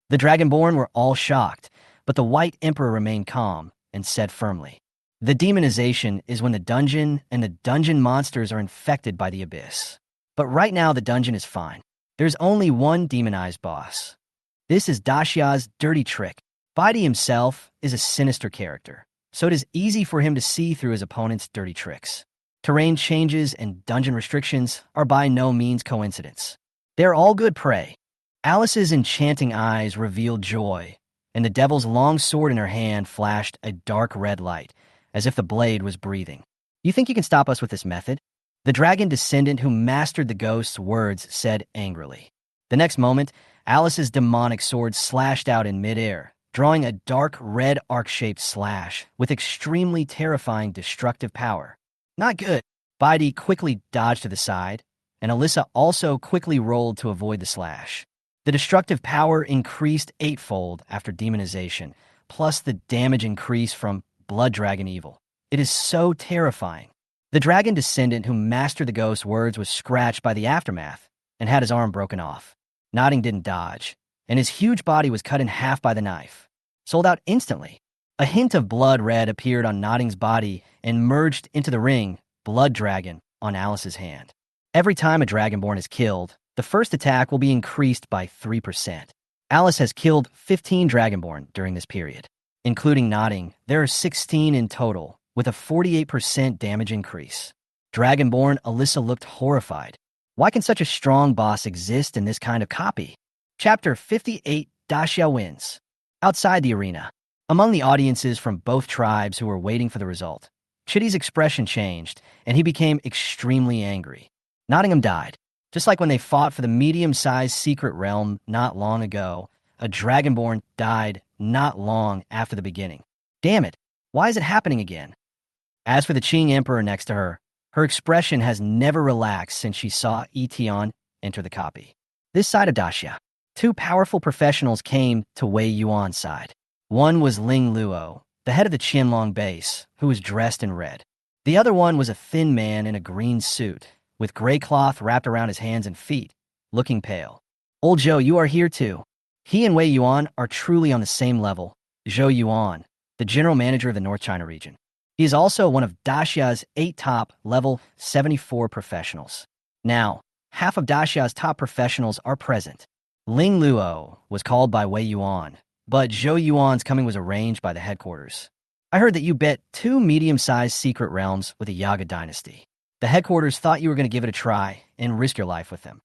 The Dragonborn were all shocked, but the White Emperor remained calm and said firmly, "The demonization is when the dungeon and the dungeon monsters are infected by the abyss. But right now the dungeon is fine. There's only one demonized boss. This is Daxia's dirty trick. Baidi himself is a sinister character, so it is easy for him to see through his opponent's dirty tricks. Terrain changes and dungeon restrictions are by no means coincidence. They're all good prey." Alice's enchanting eyes revealed joy, and the devil's long sword in her hand flashed a dark red light, as if the blade was breathing. "You think you can stop us with this method?" The dragon descendant who mastered the ghost's words said angrily. The next moment, Alice's demonic sword slashed out in midair, drawing a dark red arc-shaped slash with extremely terrifying destructive power. Not good. Baidi quickly dodged to the side, and Alyssa also quickly rolled to avoid the slash. The destructive power increased eightfold after demonization, plus the damage increase from Blood Dragon Evil. It is so terrifying. The dragon descendant who mastered the ghost's words was scratched by the aftermath and had his arm broken off. Nodding didn't dodge, and his huge body was cut in half by the knife. Sold out instantly. A hint of blood red appeared on Nodding's body and merged into the ring, Blood Dragon, on Alice's hand. Every time a Dragonborn is killed, the first attack will be increased by 3%. Alice has killed 15 Dragonborn during this period. Including Nodding, there are 16 in total, with a 48% damage increase. Dragonborn Alyssa looked horrified. Why can such a strong boss exist in this kind of copy? Chapter 58, Daxia wins. Outside the arena, among the audiences from both tribes who were waiting for the result, Chitty's expression changed, and he became extremely angry. Nottingham died. Just like when they fought for the medium-sized secret realm not long ago, a Dragonborn died not long after the beginning. Damn it, why is it happening again? As for the Qing Emperor next to her, her expression has never relaxed since she saw Yi Tian enter the copy. This side of Daxia, two powerful professionals came to Wei Yuan's side. One was Ling Luo, the head of the Qianlong base, who was dressed in red. The other one was a thin man in a green suit, with gray cloth wrapped around his hands and feet, looking pale. "Old Zhou, you are here too." He and Wei Yuan are truly on the same level. Zhou Yuan, the general manager of the North China region. He is also one of Daxia's 8 top level 74 professionals. Now, half of Daxia's top professionals are present. Ling Luo was called by Wei Yuan, but Zhou Yuan's coming was arranged by the headquarters. "I heard that you bet 2 medium-sized secret realms with the Yaga dynasty. The headquarters thought you were going to give it a try and risk your life with them."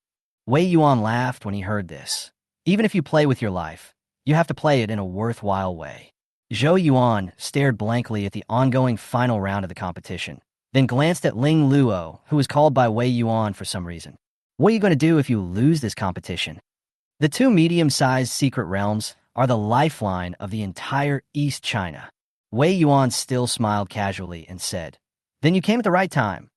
Wei Yuan laughed when he heard this. "Even if you play with your life, you have to play it in a worthwhile way." Zhou Yuan stared blankly at the ongoing final round of the competition, then glanced at Ling Luo, who was called by Wei Yuan for some reason. "What are you going to do if you lose this competition?" The 2 medium-sized secret realms are the lifeline of the entire East China. Wei Yuan still smiled casually and said, "Then you came at the right time."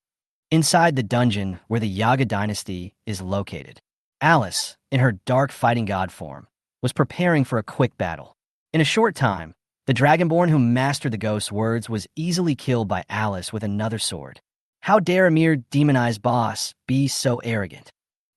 Inside the dungeon where the Yaga dynasty is located, Alice, in her dark fighting god form, was preparing for a quick battle. In a short time, the Dragonborn who mastered the ghost's words was easily killed by Alice with another sword. How dare a mere demonized boss be so arrogant?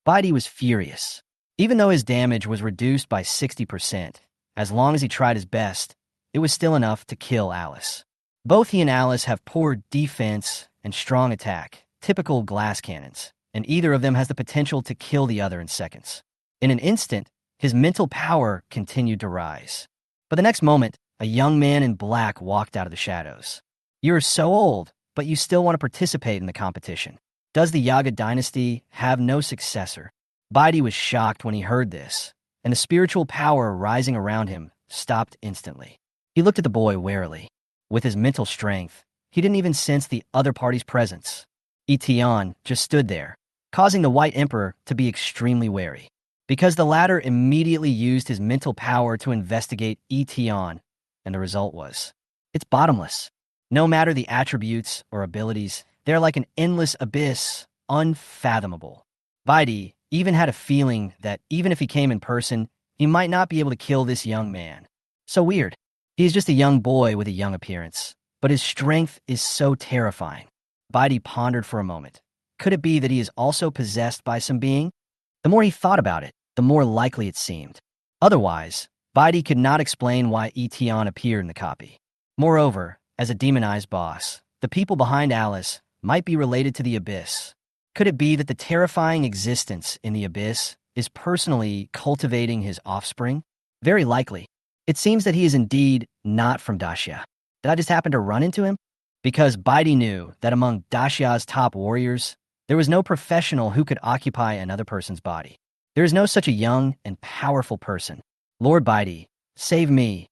Baidi was furious. Even though his damage was reduced by 60%, as long as he tried his best, it was still enough to kill Alice. Both he and Alice have poor defense and strong attack, typical glass cannons, and either of them has the potential to kill the other in seconds. In an instant, His mental power continued to rise. But the next moment, a young man in black walked out of the shadows. "You're so old, but you still want to participate in the competition. Does the Yaga dynasty have no successor?" Baidi was shocked when he heard this, and the spiritual power rising around him stopped instantly. He looked at the boy warily. With his mental strength, he didn't even sense the other party's presence. Yi Tian just stood there, causing the White Emperor to be extremely wary. Because the latter immediately used his mental power to investigate Yi Tian, and the result was, it's bottomless. No matter the attributes or abilities, they're like an endless abyss, unfathomable. Baidi even had a feeling that even if he came in person, he might not be able to kill this young man. So weird. He's just a young boy with a young appearance, but his strength is so terrifying. Baidi pondered for a moment. Could it be that he is also possessed by some being? The more he thought about it, the more likely it seemed. Otherwise, Baidi could not explain why Eton appeared in the copy. Moreover, as a demonized boss, the people behind Alice might be related to the Abyss. Could it be that the terrifying existence in the Abyss is personally cultivating his offspring? Very likely. It seems that he is indeed not from Daxia. Did I just happen to run into him? Because Baidi knew that among Daxia's top warriors, there was no professional who could occupy another person's body. There is no such a young and powerful person. Lord Baidi, save me.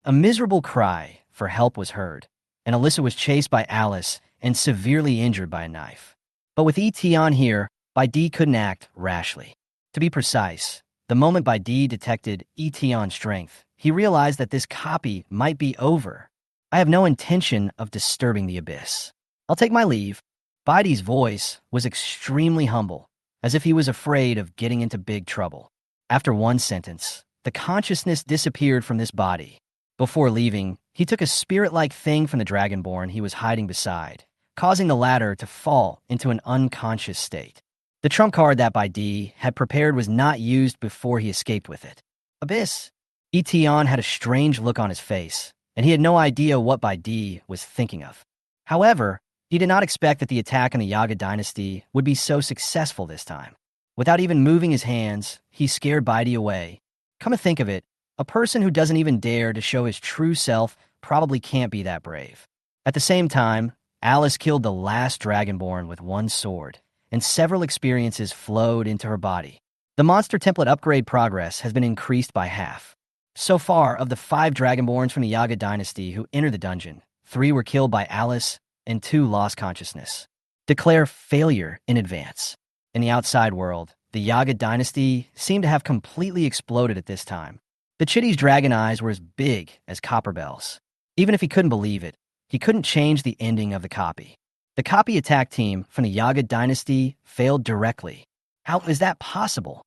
A miserable cry for help was heard, and Alyssa was chased by Alice and severely injured by a knife. But with Eton here, Baidi couldn't act rashly. To be precise, the moment Baidi detected Eton's strength, he realized that this copy might be over. I have no intention of disturbing the Abyss. I'll take my leave. Baidi's voice was extremely humble, as if he was afraid of getting into big trouble. After one sentence, the consciousness disappeared from this body. Before leaving, he took a spirit-like thing from the Dragonborn he was hiding beside, causing the latter to fall into an unconscious state. The trump card that Baidi had prepared was not used before he escaped with it. Abyss. Eton had a strange look on his face, and he had no idea what Baidi was thinking of. However, he did not expect that the attack on the Yaga dynasty would be so successful this time. Without even moving his hands, he scared Baidi away. Come to think of it, a person who doesn't even dare to show his true self probably can't be that brave. At the same time, Alice killed the last Dragonborn with one sword, and several experiences flowed into her body. The monster template upgrade progress has been increased by half. So far, of the 5 Dragonborns from the Yaga dynasty who entered the dungeon, 3 were killed by Alice, and 2 lost consciousness. Declare failure in advance. In the outside world, the Yaga dynasty seemed to have completely exploded at this time. The Chitty's dragon eyes were as big as copper bells. Even if he couldn't believe it, he couldn't change the ending of the copy. The copy attack team from the Yaga dynasty failed directly. How is that possible?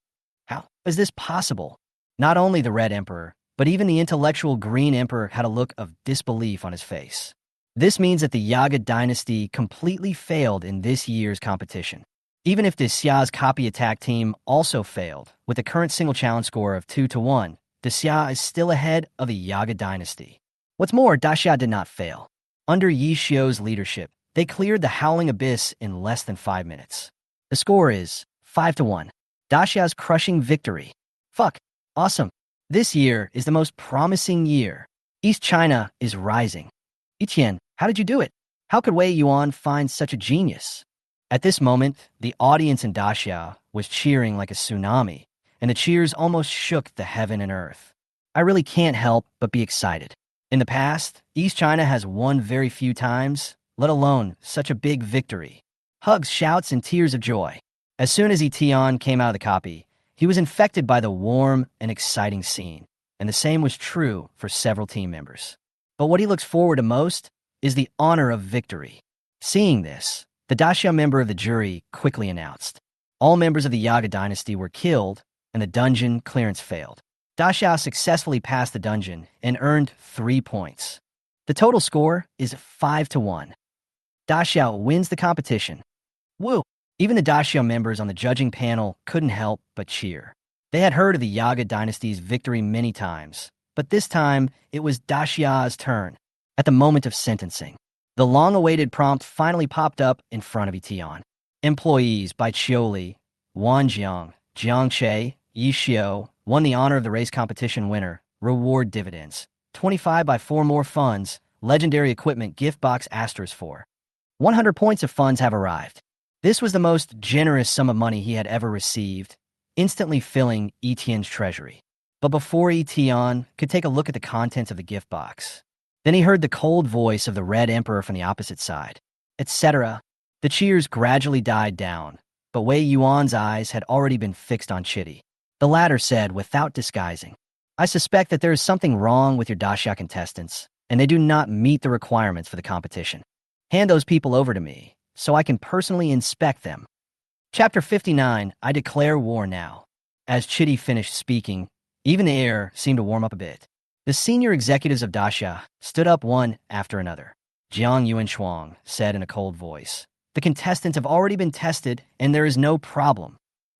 How is this possible? Not only the Red Emperor, but even the intellectual Green Emperor had a look of disbelief on his face. This means that the Yaga dynasty completely failed in this year's competition. Even if Daxia's copy attack team also failed, with a current single challenge score of 2-1, Daxia is still ahead of the Yaga dynasty. What's more, Daxia did not fail. Under Yi Xiu's leadership, they cleared the Howling Abyss in less than 5 minutes. The score is 5-1. Daxia's crushing victory. Fuck. Awesome. This year is the most promising year. East China is rising. Yi Tian, how did you do it? How could Wei Yuan find such a genius? At this moment, the audience in Daxia was cheering like a tsunami, and the cheers almost shook the heaven and earth. I really can't help but be excited. In the past, East China has won very few times, let alone such a big victory. Hugs, shouts, and tears of joy. As soon as Eton came out of the copy, he was infected by the warm and exciting scene, and the same was true for several team members. But what he looks forward to most is the honor of victory. Seeing this, the Daxia member of the jury quickly announced. All members of the Yaga dynasty were killed, and the dungeon clearance failed. Daxia successfully passed the dungeon and earned 3 points. The total score is 5-1. Daxia wins the competition. Woo! Even the Daxia members on the judging panel couldn't help but cheer. They had heard of the Yaga dynasty's victory many times, but this time it was Daxia's turn. At the moment of sentencing, the long-awaited prompt finally popped up in front of Eton. Employees by Chioli, Wan Jang, Jiang Che, Yi Xiu, won the honor of the race competition winner, reward dividends, 25 by 4 more funds, legendary equipment gift box asterisk 4. 100 points of funds have arrived. This was the most generous sum of money he had ever received, instantly filling Yi Tian's treasury. But before Yi Tian could take a look at the contents of the gift box, then he heard the cold voice of the Red Emperor from the opposite side, etc. The cheers gradually died down, but Wei Yuan's eyes had already been fixed on Chitty. The latter said without disguising, "I suspect that there is something wrong with your daxia contestants, and they do not meet the requirements for the competition. Hand those people over to me, so I can personally inspect them." Chapter 59, I Declare War Now. As Chitty finished speaking, even the air seemed to warm up a bit. The senior executives of Daxia stood up one after another. Jiang Yuanshuang said in a cold voice, "The contestants have already been tested, and there is no problem."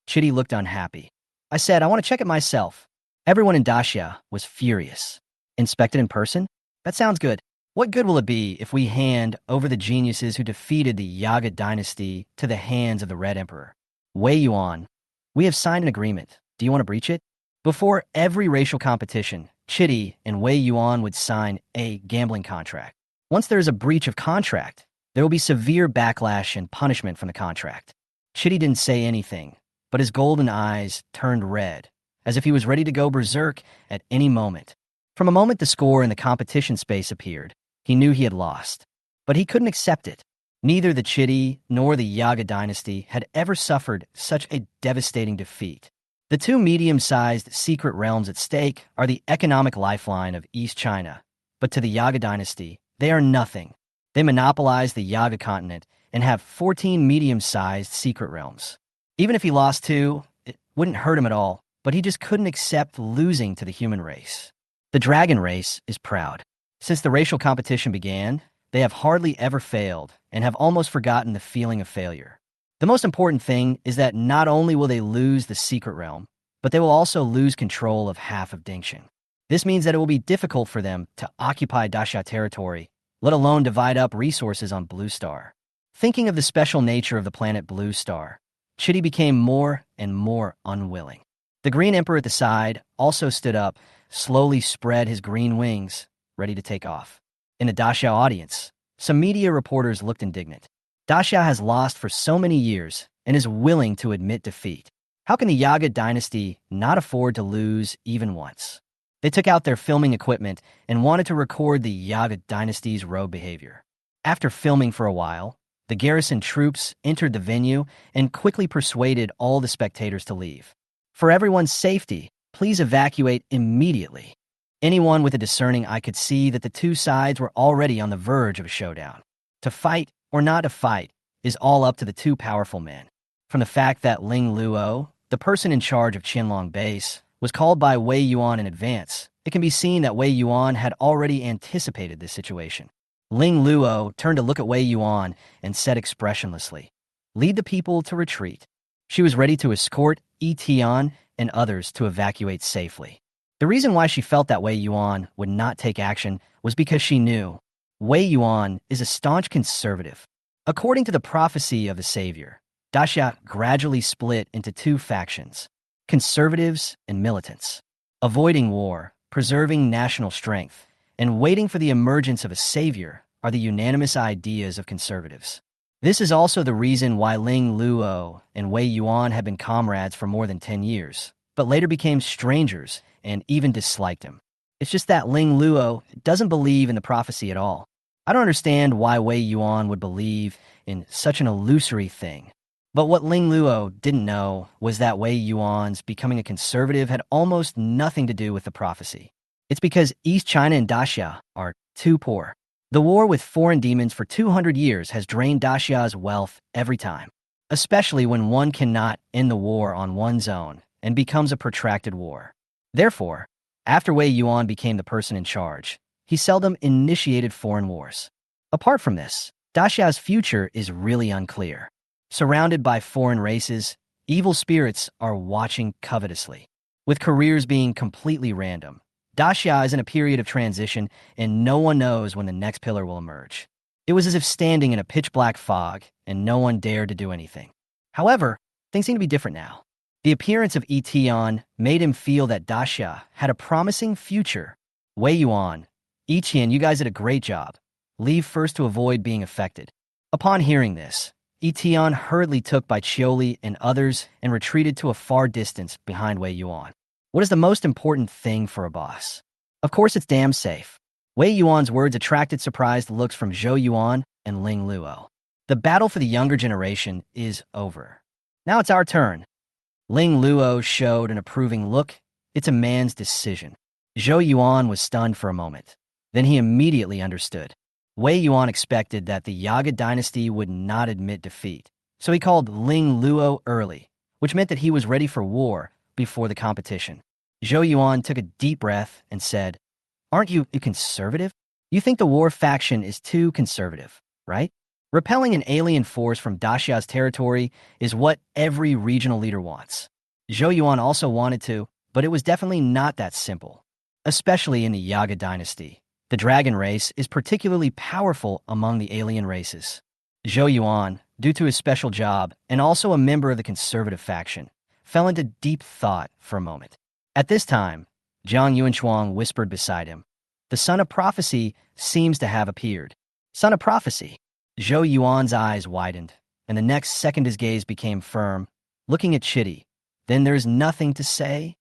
Chitty looked unhappy. I said, "I want to check it myself." Everyone in Daxia was furious. Inspected in person? That sounds good. What good will it be if we hand over the geniuses who defeated the Yaga dynasty to the hands of the Red Emperor? Wei Yuan, we have signed an agreement. Do you want to breach it? Before every racial competition, Chitty and Wei Yuan would sign a gambling contract. Once there is a breach of contract, there will be severe backlash and punishment from the contract. Chitty didn't say anything, but his golden eyes turned red, as if he was ready to go berserk at any moment. From a moment the score in the competition space appeared, he knew he had lost, but he couldn't accept it. Neither the Chitty nor the Yaga dynasty had ever suffered such a devastating defeat. The two medium-sized secret realms at stake are the economic lifeline of East China, but to the Yaga dynasty, they are nothing. They monopolize the Yaga continent and have 14 medium-sized secret realms. Even if he lost two, it wouldn't hurt him at all, but he just couldn't accept losing to the human race. The dragon race is proud. Since the racial competition began, they have hardly ever failed and have almost forgotten the feeling of failure. The most important thing is that not only will they lose the secret realm, but they will also lose control of half of Dingxin. This means that it will be difficult for them to occupy Daxia territory, let alone divide up resources on Blue Star. Thinking of the special nature of the planet Blue Star, Chitty became more and more unwilling. The Green Emperor at the side also stood up, slowly spread his green wings, ready to take off. In the Daxia audience, some media reporters looked indignant. Daxia has lost for so many years and is willing to admit defeat. How can the Yaga dynasty not afford to lose even once? They took out their filming equipment and wanted to record the Yaga dynasty's rogue behavior. After filming for a while, the garrison troops entered the venue and quickly persuaded all the spectators to leave. For everyone's safety, please evacuate immediately. Anyone with a discerning eye could see that the two sides were already on the verge of a showdown. To fight or not to fight is all up to the two powerful men. From the fact that Ling Luo, the person in charge of Qianlong Base, was called by Wei Yuan in advance, it can be seen that Wei Yuan had already anticipated this situation. Ling Luo turned to look at Wei Yuan and said expressionlessly, "Lead the people to retreat." She was ready to escort Yi Tian and others to evacuate safely. The reason why she felt that Wei Yuan would not take action was because she knew Wei Yuan is a staunch conservative. According to the prophecy of the savior, Daxia gradually split into two factions, conservatives and militants. Avoiding war, preserving national strength, and waiting for the emergence of a savior are the unanimous ideas of conservatives. This is also the reason why Ling Luo and Wei Yuan had been comrades for more than 10 years, but later became strangers and even disliked him. It's just that Ling Luo doesn't believe in the prophecy at all. I don't understand why Wei Yuan would believe in such an illusory thing. But what Ling Luo didn't know was that Wei Yuan's becoming a conservative had almost nothing to do with the prophecy. It's because East China and Daxia are too poor. The war with foreign demons for 200 years has drained Daxia's wealth every time, especially when one cannot end the war on one's own and becomes a protracted war. Therefore, after Wei Yuan became the person in charge, he seldom initiated foreign wars. Apart from this, Daxia's future is really unclear. Surrounded by foreign races, evil spirits are watching covetously. With careers being completely random, Daxia is in a period of transition and no one knows when the next pillar will emerge. It was as if standing in a pitch-black fog and no one dared to do anything. However, things seem to be different now. The appearance of Yi Tian made him feel that Daxia had a promising future. Wei Yuan, Yi Tian, you guys did a great job. Leave first to avoid being affected. Upon hearing this, Yi Tian hurriedly took by Chioli and others and retreated to a far distance behind Wei Yuan. What is the most important thing for a boss? Of course, it's damn safe. Wei Yuan's words attracted surprised looks from Zhou Yuan and Ling Luo. The battle for the younger generation is over. Now it's our turn. Ling Luo showed an approving look. It's a man's decision. Zhou Yuan was stunned for a moment. Then he immediately understood. Wei Yuan expected that the Yaga dynasty would not admit defeat, so he called Ling Luo early, which meant that he was ready for war before the competition. Zhou Yuan took a deep breath and said, "Aren't you conservative? You think the war faction is too conservative, right? Repelling an alien force from Daxia's territory is what every regional leader wants." Zhou Yuan also wanted to, but it was definitely not that simple. Especially in the Yaga dynasty, the dragon race is particularly powerful among the alien races. Zhou Yuan, due to his special job and also a member of the conservative faction, fell into deep thought for a moment. At this time, Jiang Yuanshuang whispered beside him, "The Son of Prophecy seems to have appeared." Son of Prophecy? Zhou Yuan's eyes widened, and the next second his gaze became firm, looking at Chitty. "Then there's nothing to say?"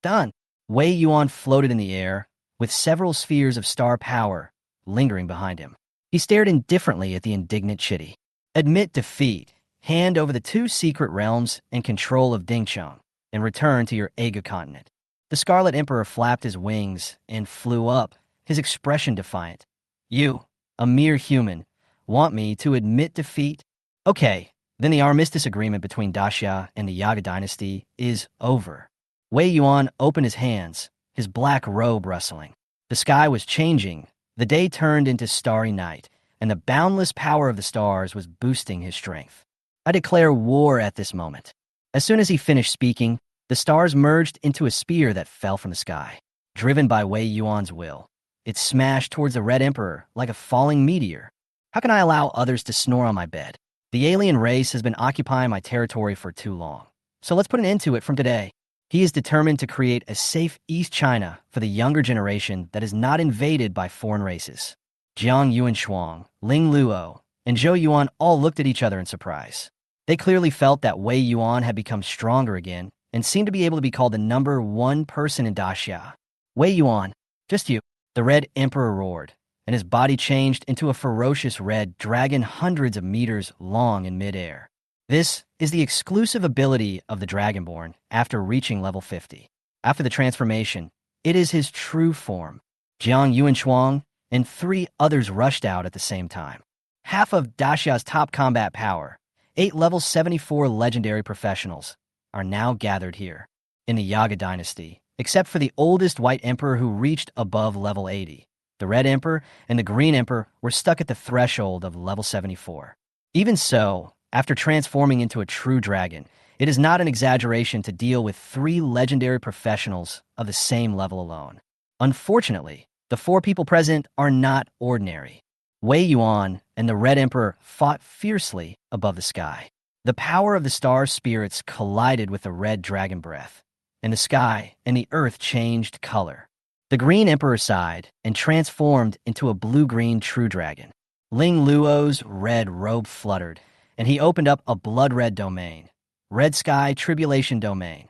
"Done." Wei Yuan floated in the air, with several spheres of star power lingering behind him. He stared indifferently at the indignant Chitty. "Admit defeat, hand over the 2 secret realms and control of Dingcheng, and return to your Aga continent." The Scarlet Emperor flapped his wings and flew up, his expression defiant. "You, a mere human, want me to admit defeat? Okay, then the armistice agreement between Daxia and the Yaga dynasty is over." Wei Yuan opened his hands, his black robe rustling. The sky was changing, the day turned into starry night, and the boundless power of the stars was boosting his strength. "I declare war at this moment." As soon as he finished speaking, the stars merged into a spear that fell from the sky. Driven by Wei Yuan's will, it smashed towards the Red Emperor like a falling meteor. How can I allow others to snore on my bed? The alien race has been occupying my territory for too long, so let's put an end to it from today. He is determined to create a safe East China for the younger generation that is not invaded by foreign races. Jiang Yuanshuang, Ling Luo, and Zhou Yuan all looked at each other in surprise. They clearly felt that Wei Yuan had become stronger again and seemed to be able to be called the number 1 person in Daxia. "Wei Yuan, just you." The Red Emperor roared, and his body changed into a ferocious red dragon hundreds of meters long in midair. This is the exclusive ability of the Dragonborn after reaching level 50. After the transformation, it is his true form. Jiang Yuanshuang and 3 others rushed out at the same time. Half of Daxia's top combat power, 8 level 74 legendary professionals, are now gathered here. In the Yaga dynasty, except for the oldest White Emperor who reached above level 80, the Red Emperor and the Green Emperor were stuck at the threshold of level 74. Even so, after transforming into a true dragon, it is not an exaggeration to deal with 3 legendary professionals of the same level alone. Unfortunately, the 4 people present are not ordinary. Wei Yuan and the Red Emperor fought fiercely above the sky. The power of the star spirits collided with the red dragon breath, and the sky and the earth changed color. The Green Emperor sighed and transformed into a blue-green true dragon. Ling Luo's red robe fluttered, and he opened up a blood-red domain, Red Sky Tribulation Domain.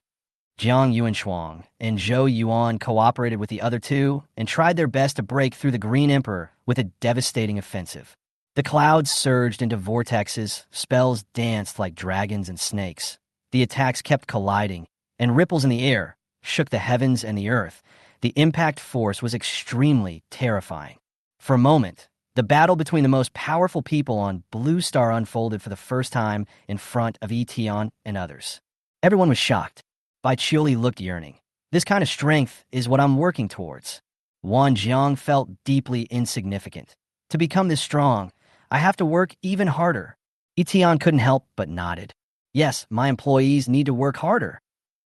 Jiang Yuanshuang and Zhou Yuan cooperated with the other 2 and tried their best to break through the Green Emperor with a devastating offensive. The clouds surged into vortexes, spells danced like dragons and snakes. The attacks kept colliding, and ripples in the air shook the heavens and the earth. The impact force was extremely terrifying. For a moment, the battle between the most powerful people on Blue Star unfolded for the first time in front of Yi Tian and others. Everyone was shocked. Bai Qiuli looked yearning. "This kind of strength is what I'm working towards." Wan Jang felt deeply insignificant. "To become this strong, I have to work even harder." Yi Tian couldn't help but nodded. "Yes, my employees need to work harder."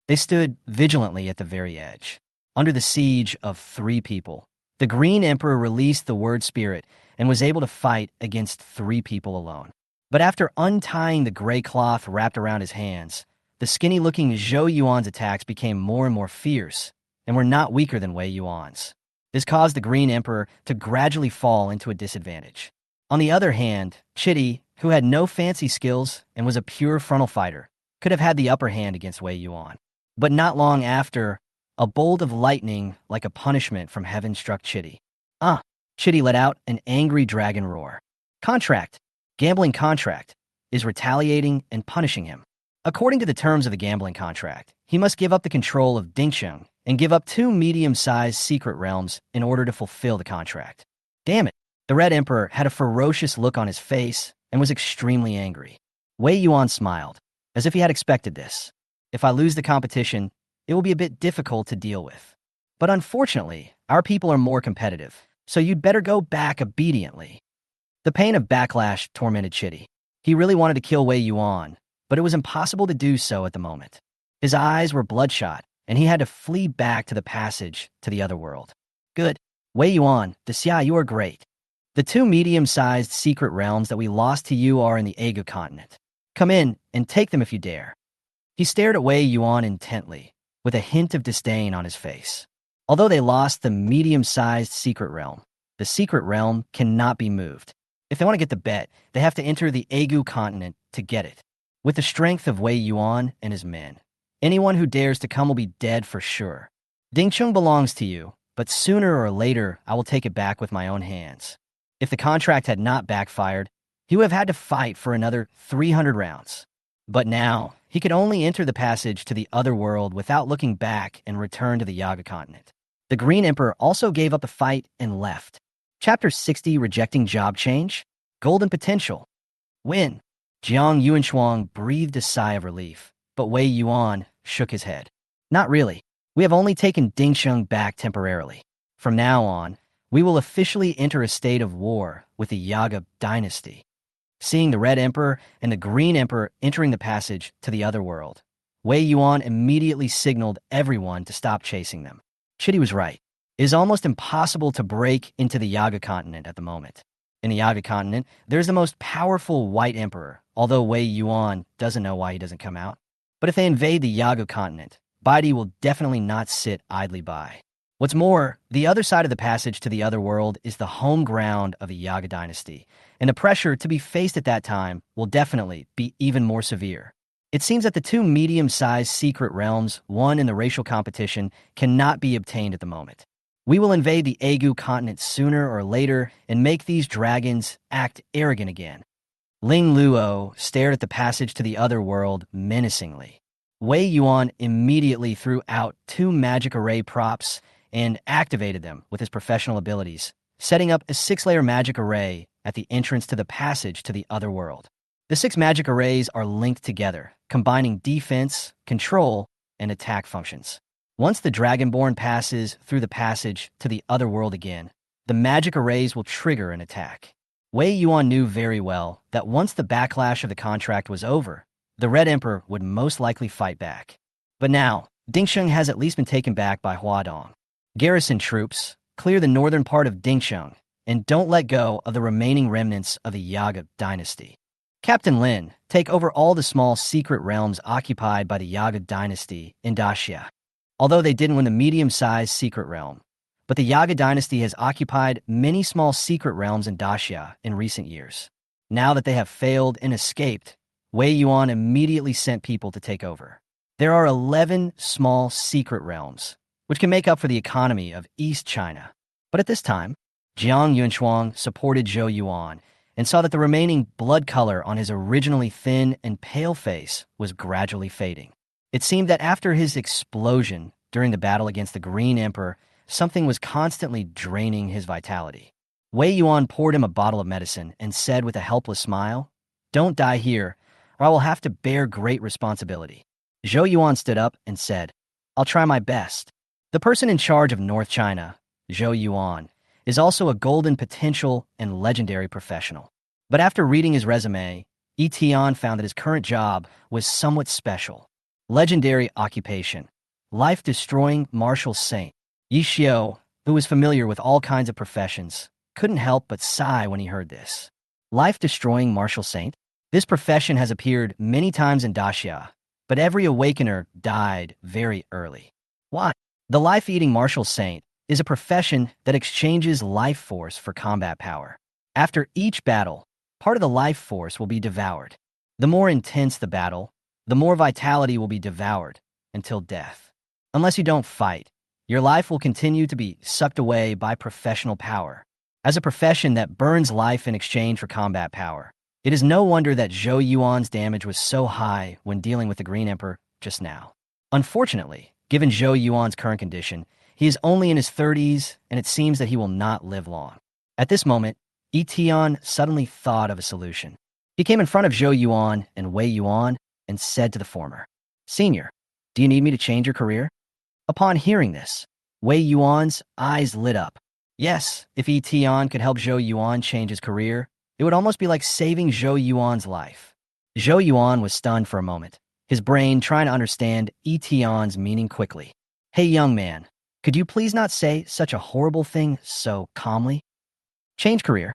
They stood vigilantly at the very edge, under the siege of 3 people. The Green Emperor released the word spirit and was able to fight against 3 people alone. But after untying the gray cloth wrapped around his hands, the The skinny-looking Zhou Yuan's attacks became more and more fierce, and were not weaker than Wei Yuan's. This caused the Green Emperor to gradually fall into a disadvantage. On the other hand, Chitty, who had no fancy skills and was a pure frontal fighter, could have had the upper hand against Wei Yuan. But not long after, a bolt of lightning like a punishment from heaven struck Chitty. Chitty let out an angry dragon roar. Contract, gambling contract, is retaliating and punishing him. According to the terms of the gambling contract, he must give up the control of Dingsheng and give up 2 medium-sized secret realms in order to fulfill the contract. Damn it. The Red Emperor had a ferocious look on his face and was extremely angry. Wei Yuan smiled, as if he had expected this. If I lose the competition, it will be a bit difficult to deal with. But unfortunately, our people are more competitive, so you'd better go back obediently. The pain of backlash tormented Chitty. He really wanted to kill Wei Yuan, but it was impossible to do so at the moment. His eyes were bloodshot, and he had to flee back to the passage to the other world. Good. Wei Yuan, Xia, you are great. The 2 medium-sized secret realms that we lost to you are in the Agu continent. Come in and take them if you dare. He stared at Wei Yuan intently, with a hint of disdain on his face. Although they lost the medium-sized secret realm, the secret realm cannot be moved. If they want to get the bet, they have to enter the Agu continent to get it. With the strength of Wei Yuan and his men, anyone who dares to come will be dead for sure. Dingcheng belongs to you, but sooner or later I will take it back with my own hands. If the contract had not backfired, he would have had to fight for another 300 rounds. But now, he could only enter the passage to the other world without looking back and return to the Yaga continent. The Green Emperor also gave up the fight and left. Chapter 60, Rejecting Job Change? Golden Potential. Win. Jiang Yuanshuang breathed a sigh of relief, but Wei Yuan shook his head. Not really. We have only taken Dingsheng back temporarily. From now on, we will officially enter a state of war with the Yaga dynasty. Seeing the Red Emperor and the Green Emperor entering the passage to the other world, Wei Yuan immediately signaled everyone to stop chasing them. Chitty was right. It is almost impossible to break into the Yaga continent at the moment. In the Yaga continent, there's the most powerful White Emperor, although Wei Yuan doesn't know why he doesn't come out. But if they invade the Yaga continent, Baidi will definitely not sit idly by. What's more, the other side of the passage to the other world is the home ground of the Yaga dynasty, and the pressure to be faced at that time will definitely be even more severe. It seems that the 2 medium-sized secret realms won in the racial competition cannot be obtained at the moment. We will invade the Agu continent sooner or later and make these dragons act arrogant again. Ling Luo stared at the passage to the other world menacingly. Wei Yuan immediately threw out 2 magic array props and activated them with his professional abilities, setting up a 6-layer magic array at the entrance to the passage to the other world. The 6 magic arrays are linked together, combining defense, control, and attack functions. Once the Dragonborn passes through the passage to the other world again, the magic arrays will trigger an attack. Wei Yuan knew very well that once the backlash of the contract was over, the Red Emperor would most likely fight back. But now, Dingsheng has at least been taken back by Huadong. Garrison troops, clear the northern part of Dingsheng, and don't let go of the remaining remnants of the Yaga dynasty. Captain Lin, take over all the small secret realms occupied by the Yaga dynasty in Daxia. Although they didn't win the medium-sized secret realm, but the Yaga dynasty has occupied many small secret realms in Daxia in recent years. Now that they have failed and escaped, Wei Yuan immediately sent people to take over. There are 11 small secret realms, which can make up for the economy of East China. But at this time, Jiang Yuanshuang supported Zhou Yuan and saw that the remaining blood color on his originally thin and pale face was gradually fading. It seemed that after his explosion during the battle against the Green Emperor, something was constantly draining his vitality. Wei Yuan poured him a bottle of medicine and said with a helpless smile, "Don't die here, or I will have to bear great responsibility." Zhou Yuan stood up and said, "I'll try my best." The person in charge of North China, Zhou Yuan, is also a golden potential and legendary professional. But after reading his resume, Yi Tian found that his current job was somewhat special. Legendary occupation, life-destroying martial saint. Yi Xiao, who was familiar with all kinds of professions, couldn't help but sigh when he heard this. Life-destroying martial saint? This profession has appeared many times in Daxia, but every awakener died very early. Why? The life-eating martial saint is a profession that exchanges life force for combat power. After each battle, part of the life force will be devoured. The more intense the battle, the more vitality will be devoured until death. Unless you don't fight, your life will continue to be sucked away by professional power. As a profession that burns life in exchange for combat power, it is no wonder that Zhou Yuan's damage was so high when dealing with the Green Emperor just now. Unfortunately, given Zhou Yuan's current condition, he is only in his 30s, and it seems that he will not live long. At this moment, Yi Tian suddenly thought of a solution. He came in front of Zhou Yuan and Wei Yuan and said to the former, "Senior, do you need me to change your career?" Upon hearing this, Wei Yuan's eyes lit up. Yes, if Yi Tian could help Zhou Yuan change his career, it would almost be like saving Zhou Yuan's life. Zhou Yuan was stunned for a moment, his brain trying to understand Yi Tian's meaning quickly. "Hey, young man, could you please not say such a horrible thing so calmly? Change career.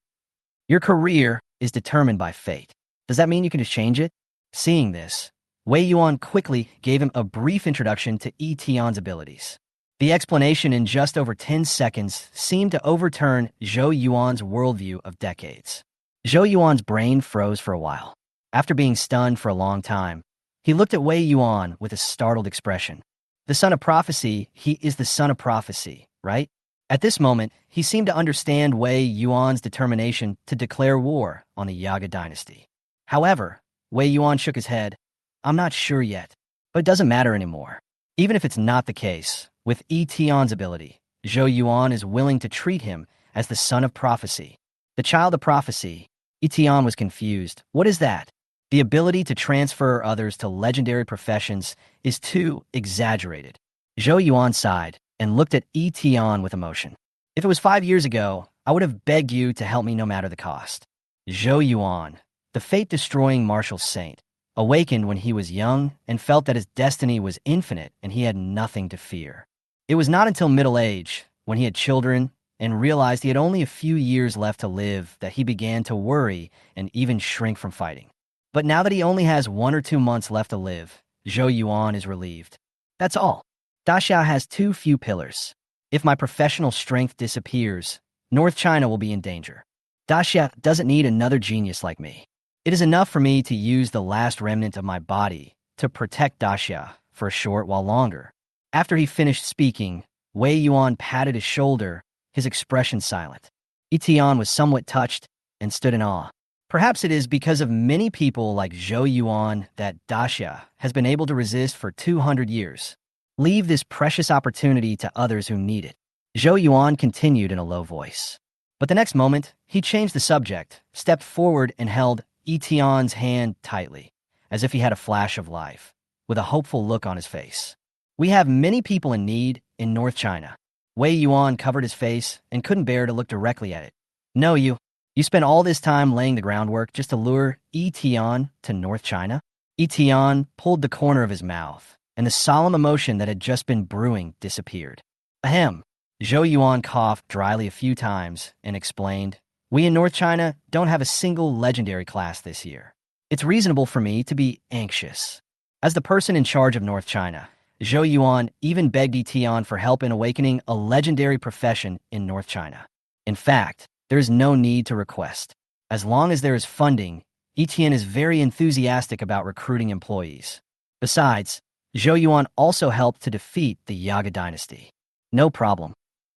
Your career is determined by fate. Does that mean you can just change it?" Seeing this, Wei Yuan quickly gave him a brief introduction to Yi Tian's abilities. The explanation in just over 10 seconds seemed to overturn Zhou Yuan's worldview of decades. Zhou Yuan's brain froze for a while. After being stunned for a long time, he looked at Wei Yuan with a startled expression. The son of prophecy, he is the son of prophecy, right? At this moment, he seemed to understand Wei Yuan's determination to declare war on the Yaga dynasty. However, Wei Yuan shook his head. "I'm not sure yet, but it doesn't matter anymore. Even if it's not the case, with Yi Tian's ability, Zhou Yuan is willing to treat him as the son of prophecy. The child of prophecy." Yi Tian was confused. What is that? The ability to transfer others to legendary professions is too exaggerated. Zhou Yuan sighed and looked at Yi Tian with emotion. "If it was 5 years ago, I would have begged you to help me no matter the cost." Zhou Yuan, the fate-destroying martial saint, awakened when he was young and felt that his destiny was infinite and he had nothing to fear. It was not until middle age, when he had children and realized he had only a few years left to live, that he began to worry and even shrink from fighting. But now that he only has 1 or 2 months left to live, Zhou Yuan is relieved. That's all. Daxia has too few pillars. If my professional strength disappears, North China will be in danger. Daxia doesn't need another genius like me. It is enough for me to use the last remnant of my body to protect Daxia for a short while longer. After he finished speaking, Wei Yuan patted his shoulder, his expression silent. Yi Tian was somewhat touched and stood in awe. Perhaps it is because of many people like Zhou Yuan that Daxia has been able to resist for 200 years. Leave this precious opportunity to others who need it. Zhou Yuan continued in a low voice. But the next moment, he changed the subject, stepped forward and held Yi Tian's hand tightly, as if he had a flash of life, with a hopeful look on his face. "We have many people in need in North China." Wei Yuan covered his face and couldn't bear to look directly at it. "No, you spent all this time laying the groundwork just to lure Yi Tian to North China?" Yi Tian pulled the corner of his mouth, and the solemn emotion that had just been brewing disappeared. Ahem. Zhou Yuan coughed dryly a few times and explained, "We in North China don't have a single legendary class this year. It's reasonable for me to be anxious." As the person in charge of North China, Zhou Yuan even begged Yi Tian for help in awakening a legendary profession in North China. In fact, there is no need to request. As long as there is funding, Yi Tian is very enthusiastic about recruiting employees. Besides, Zhou Yuan also helped to defeat the Yaga dynasty. No problem.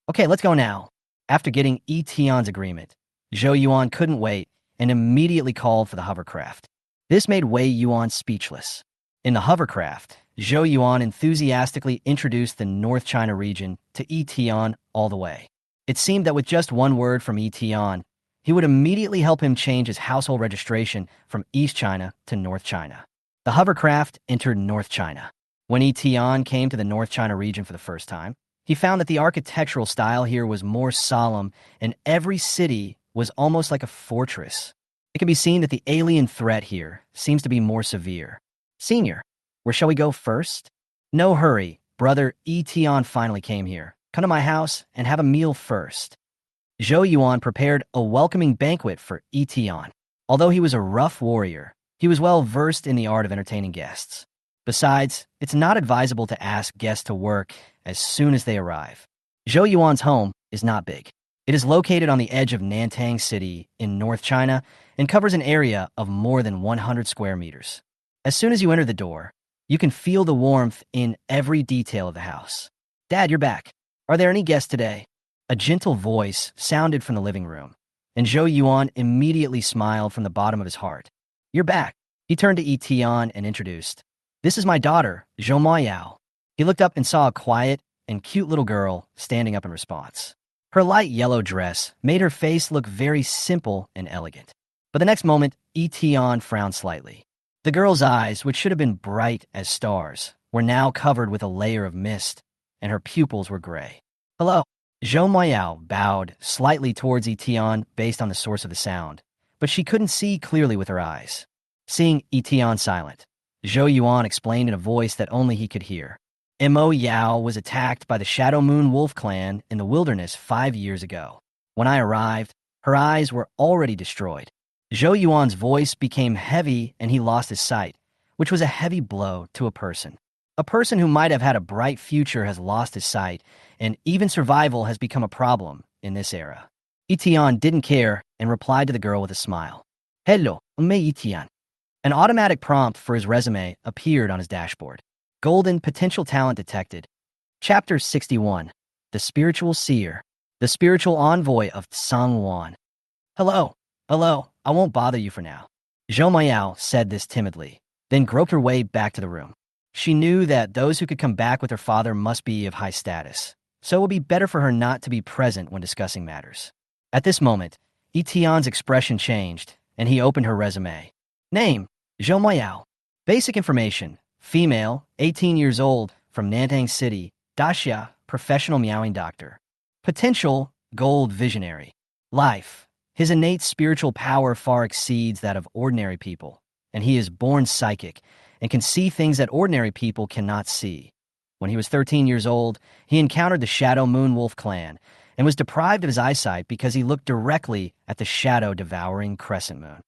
Okay, let's go now. After getting Yi Tian's agreement, Zhou Yuan couldn't wait and immediately called for the hovercraft. This made Wei Yuan speechless. In the hovercraft, Zhou Yuan enthusiastically introduced the North China region to Yi Tian all the way. It seemed that with just one word from Yi Tian, he would immediately help him change his household registration from East China to North China. The hovercraft entered North China. When Yi Tian came to the North China region for the first time, he found that the architectural style here was more solemn, and every city was almost like a fortress. It can be seen that the alien threat here seems to be more severe. "Senior, where shall we go first?" "No hurry, brother. Yi Tian finally came here. Come to my house and have a meal first." Zhou Yuan prepared a welcoming banquet for Yi Tian. Although he was a rough warrior, he was well versed in the art of entertaining guests. Besides, it's not advisable to ask guests to work as soon as they arrive. Zhou Yuan's home is not big. It is located on the edge of Nantang City in North China and covers an area of more than 100 square meters. As soon as you enter the door, you can feel the warmth in every detail of the house. "Dad, you're back. Are there any guests today?" A gentle voice sounded from the living room, and Zhou Yuan immediately smiled from the bottom of his heart. "You're back." He turned to Yi Tian and introduced, "This is my daughter, Zhou Moyao." He looked up and saw a quiet and cute little girl standing up in response. Her light yellow dress made her face look very simple and elegant. But the next moment, Yi Tian frowned slightly. The girl's eyes, which should have been bright as stars, were now covered with a layer of mist, and her pupils were gray. "Hello." Zhou Moyao bowed slightly towards Yi Tian based on the source of the sound, but she couldn't see clearly with her eyes. Seeing Yi Tian silent, Zhou Yuan explained in a voice that only he could hear. Mo Yao was attacked by the Shadow Moon Wolf clan in the wilderness 5 years ago. When I arrived, her eyes were already destroyed. Zhou Yuan's voice became heavy and he lost his sight, which was a heavy blow to a person. A person who might have had a bright future has lost his sight, and even survival has become a problem in this era. Yi Tian didn't care and replied to the girl with a smile. "Hello, I'm Yi Tian." An automatic prompt for his resume appeared on his dashboard. Golden potential talent detected. Chapter 61. The Spiritual Seer. The Spiritual Envoy of Sangwan. Hello, I won't bother you for now." Zhou Moyao said this timidly, then groped her way back to the room. She knew that those who could come back with her father must be of high status, so it would be better for her not to be present when discussing matters. At this moment, Yi Tian's expression changed, and he opened her resume. Name, Zhou Moyao. Basic information. Female, 18 years old, from Nantang City, Daxia, professional meowing doctor. Potential, gold visionary. Life. His innate spiritual power far exceeds that of ordinary people, and he is born psychic and can see things that ordinary people cannot see. When he was 13 years old, he encountered the Shadow Moon Wolf clan and was deprived of his eyesight because he looked directly at the shadow-devouring crescent moon.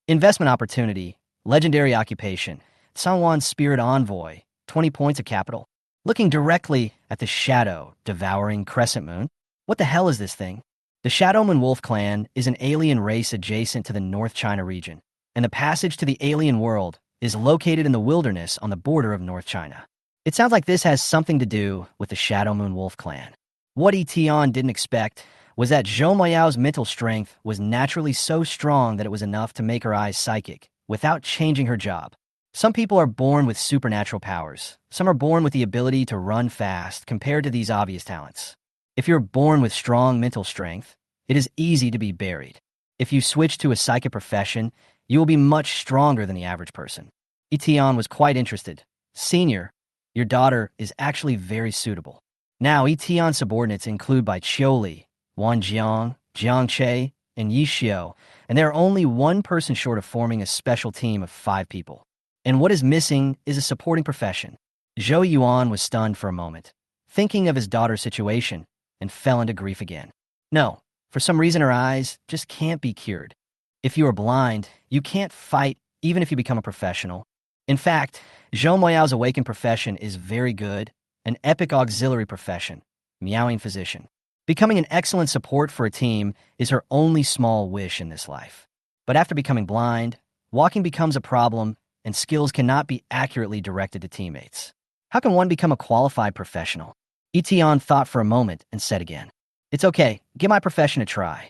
Investment opportunity, legendary occupation, Sangwan's spirit envoy, 20 points of capital. Looking directly at the shadow-devouring crescent moon. What the hell is this thing? The Shadow Moon Wolf clan is an alien race adjacent to the North China region, and the passage to the alien world is located in the wilderness on the border of North China. It sounds like this has something to do with the Shadow Moon Wolf clan. What Yi Tian didn't expect was that Zhou Moyao's mental strength was naturally so strong that it was enough to make her eyes psychic without changing her job. Some people are born with supernatural powers. Some are born with the ability to run fast compared to these obvious talents. If you're born with strong mental strength, it is easy to be buried. If you switch to a psychic profession, you will be much stronger than the average person. Yi Tian was quite interested. Senior, your daughter is actually very suitable. Now, Yi Tian's subordinates include Bai Qiuli, Wan Jang, Jiang Che, and Yi Xiao, and they are only one person short of forming a special team of 5 people. And what is missing is a supporting profession. Zhou Yuan was stunned for a moment, thinking of his daughter's situation, and fell into grief again. No, for some reason her eyes just can't be cured. If you are blind, you can't fight even if you become a professional. In fact, Zhou Moyao's awakened profession is very good, an epic auxiliary profession, meowing physician. Becoming an excellent support for a team is her only small wish in this life. But after becoming blind, walking becomes a problem, and skills cannot be accurately directed to teammates. How can one become a qualified professional? Yi Tian thought for a moment and said again, "It's okay, give my profession a try."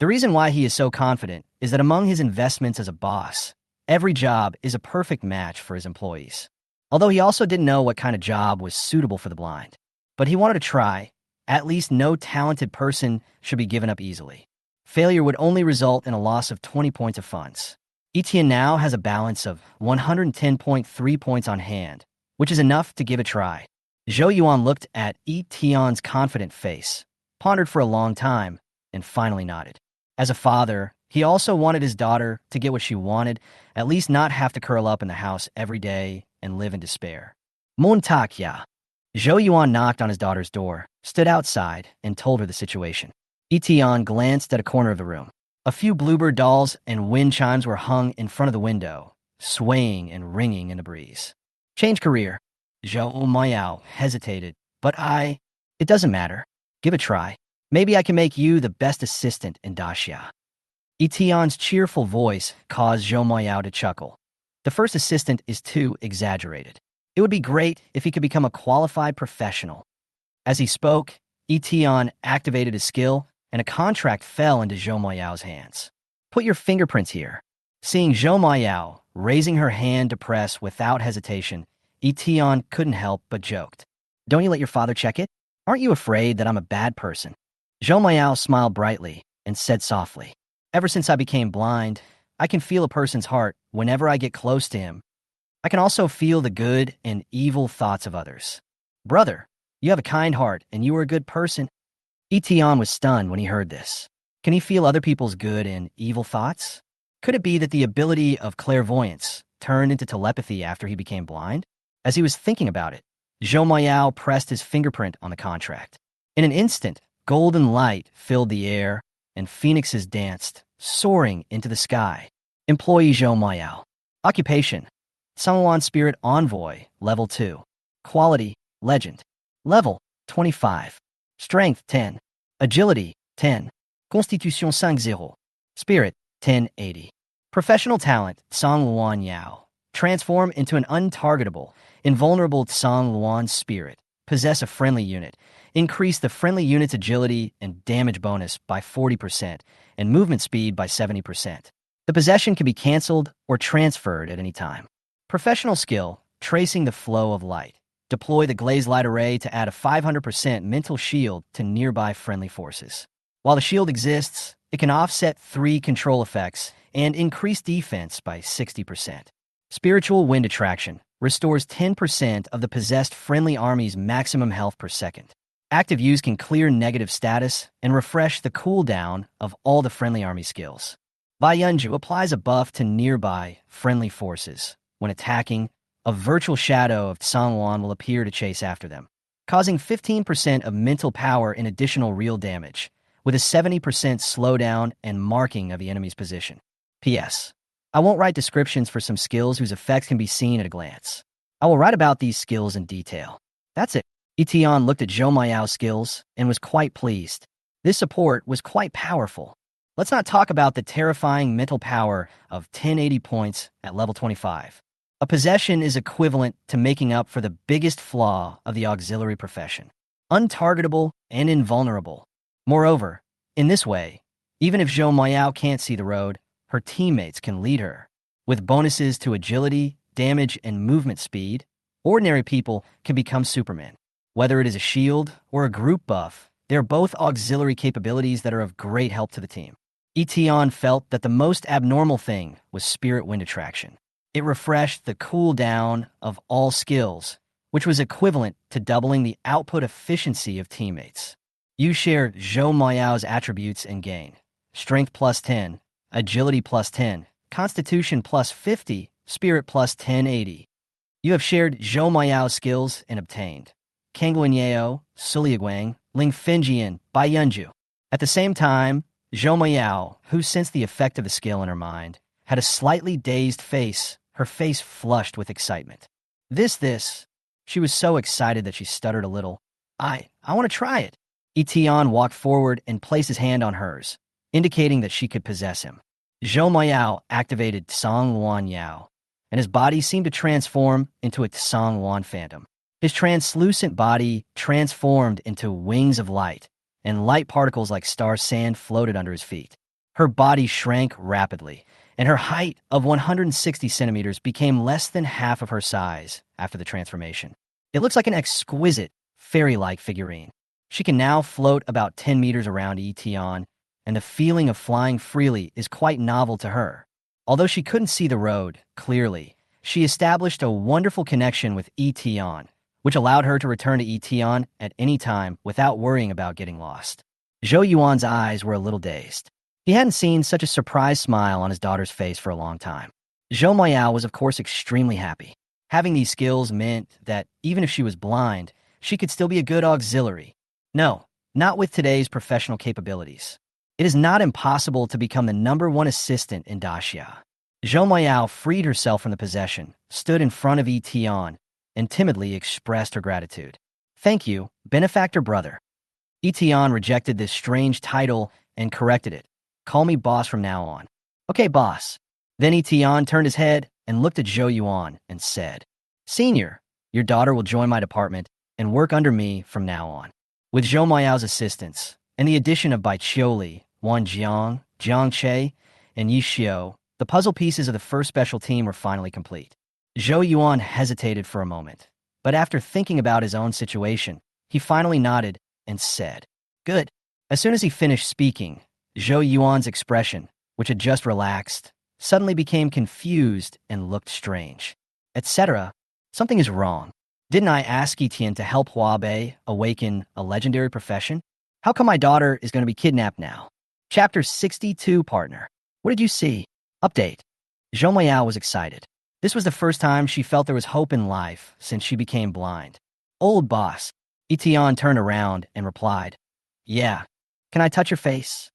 The reason why he is so confident is that among his investments as a boss, every job is a perfect match for his employees. Although he also didn't know what kind of job was suitable for the blind. But he wanted to try. At least no talented person should be given up easily. Failure would only result in a loss of 20 points of funds. Yi Tian now has a balance of 110.3 points on hand, which is enough to give a try. Zhou Yuan looked at Yi Tian's confident face, pondered for a long time, and finally nodded. As a father, he also wanted his daughter to get what she wanted, at least not have to curl up in the house every day and live in despair. Mun tak ya. Zhou Yuan knocked on his daughter's door, stood outside, and told her the situation. Yi Tian glanced at a corner of the room. A few bluebird dolls and wind chimes were hung in front of the window, swaying and ringing in the breeze. Change career. Zhou Moyao hesitated. It doesn't matter. Give a try. Maybe I can make you the best assistant in Daxia. Yi Tian's cheerful voice caused Zhou Moyao to chuckle. The first assistant is too exaggerated. It would be great if he could become a qualified professional. As he spoke, Yi Tian activated his skill, and a contract fell into Zhou Moyao's hands. Put your fingerprints here. Seeing Zhou Moyao raising her hand to press without hesitation, Yi Tian couldn't help but joked. Don't you let your father check it? Aren't you afraid that I'm a bad person? Zhou Moyao smiled brightly and said softly, Ever since I became blind, I can feel a person's heart whenever I get close to him. I can also feel the good and evil thoughts of others. Brother, you have a kind heart and you are a good person. Yi Tian was stunned when he heard this. Can he feel other people's good and evil thoughts? Could it be that the ability of clairvoyance turned into telepathy after he became blind? As he was thinking about it, Zhou Moyao pressed his fingerprint on the contract. In an instant, golden light filled the air, and phoenixes danced, soaring into the sky. Employee Zhou Moyao. Occupation: Sangwan Spirit Envoy, Level 2. Quality: Legend. Level: 25. Strength: 10. Agility: 10. Constitution 50. Spirit: 1080. Professional talent: Tsang Luan Yao. Transform into an untargetable, invulnerable Tsang Luan spirit. Possess a friendly unit. Increase the friendly unit's agility and damage bonus by 40% and movement speed by 70%. The possession can be canceled or transferred at any time. Professional skill: Tracing the flow of light. Deploy the Glaze Light Array to add a 500% mental shield to nearby friendly forces. While the shield exists, it can offset 3 control effects and increase defense by 60%. Spiritual Wind Attraction restores 10% of the possessed friendly army's maximum health per second. Active use can clear negative status and refresh the cooldown of all the friendly army skills. Baiyunju applies a buff to nearby friendly forces. When attacking, a virtual shadow of Tsangwan will appear to chase after them, causing 15% of mental power in additional real damage, with a 70% slowdown and marking of the enemy's position. P.S. I won't write descriptions for some skills whose effects can be seen at a glance. I will write about these skills in detail. That's it. Yi Tian looked at Zhou Moyao's skills and was quite pleased. This support was quite powerful. Let's not talk about the terrifying mental power of 1080 points at level 25. A possession is equivalent to making up for the biggest flaw of the auxiliary profession: untargetable and invulnerable. Moreover, in this way, even if Zhou Moyao can't see the road, her teammates can lead her. With bonuses to agility, damage, and movement speed, ordinary people can become Superman. Whether it is a shield or a group buff, they're both auxiliary capabilities that are of great help to the team. Yi Tian felt that the most abnormal thing was Spirit Wind Attraction. It refreshed the cooldown of all skills, which was equivalent to doubling the output efficiency of teammates. You share Zhou Moyao's attributes and gain: Strength plus 10, Agility plus 10, Constitution plus 50, Spirit plus 1080. You have shared Zhou Moyao's skills and obtained Kangguan Yao, Suliaguang, Ling Fenjian, Baiyunju. At the same time, Zhou Moyao, who sensed the effect of the skill in her mind, had a slightly dazed face, her face flushed with excitement. She was so excited that she stuttered a little. I want to try it. Yi Tian walked forward and placed his hand on hers, indicating that she could possess him. Zhou Moyao activated Tsang Luan Yao, and his body seemed to transform into a Tsang Luan phantom. His translucent body transformed into wings of light, and light particles like star sand floated under his feet. Her body shrank rapidly, and her height of 160 centimeters became less than half of her size after the transformation. It looks like an exquisite, fairy-like figurine. She can now float about 10 meters around Yi Tian, and the feeling of flying freely is quite novel to her. Although she couldn't see the road clearly, she established a wonderful connection with Yi Tian, which allowed her to return to Yi Tian at any time without worrying about getting lost. Zhou Yuan's eyes were a little dazed. He hadn't seen such a surprised smile on his daughter's face for a long time. Zhou Moyao was of course extremely happy. Having these skills meant that even if she was blind, she could still be a good auxiliary. No, not with today's professional capabilities. It is not impossible to become the #1 assistant in Daxia. Zhou Moyao freed herself from the possession, stood in front of Yi Tian, and timidly expressed her gratitude. Thank you, benefactor brother. Eton rejected this strange title and corrected it. Call me boss from now on. Okay, boss. Then Eton turned his head and looked at Zhou Yuan and said, Senior, your daughter will join my department and work under me from now on. With Zhou Mao's assistance and the addition of Bai Qiuli, Wan Jang, Jiang Che, and Yi Xiu, the puzzle pieces of the first special team were finally complete. Zhou Yuan hesitated for a moment, but after thinking about his own situation, he finally nodded and said, Good. As soon as he finished speaking, Zhou Yuan's expression, which had just relaxed, suddenly became confused and looked strange. Etc. Something is wrong. Didn't I ask Yi Tian to help Huabei awaken a legendary profession? How come my daughter is going to be kidnapped now? Chapter 62, partner. What did you see? Update. Zhou Muyao was excited. This was the first time she felt there was hope in life since she became blind. Old boss. Eton turned around and replied, Yeah. Can I touch your face?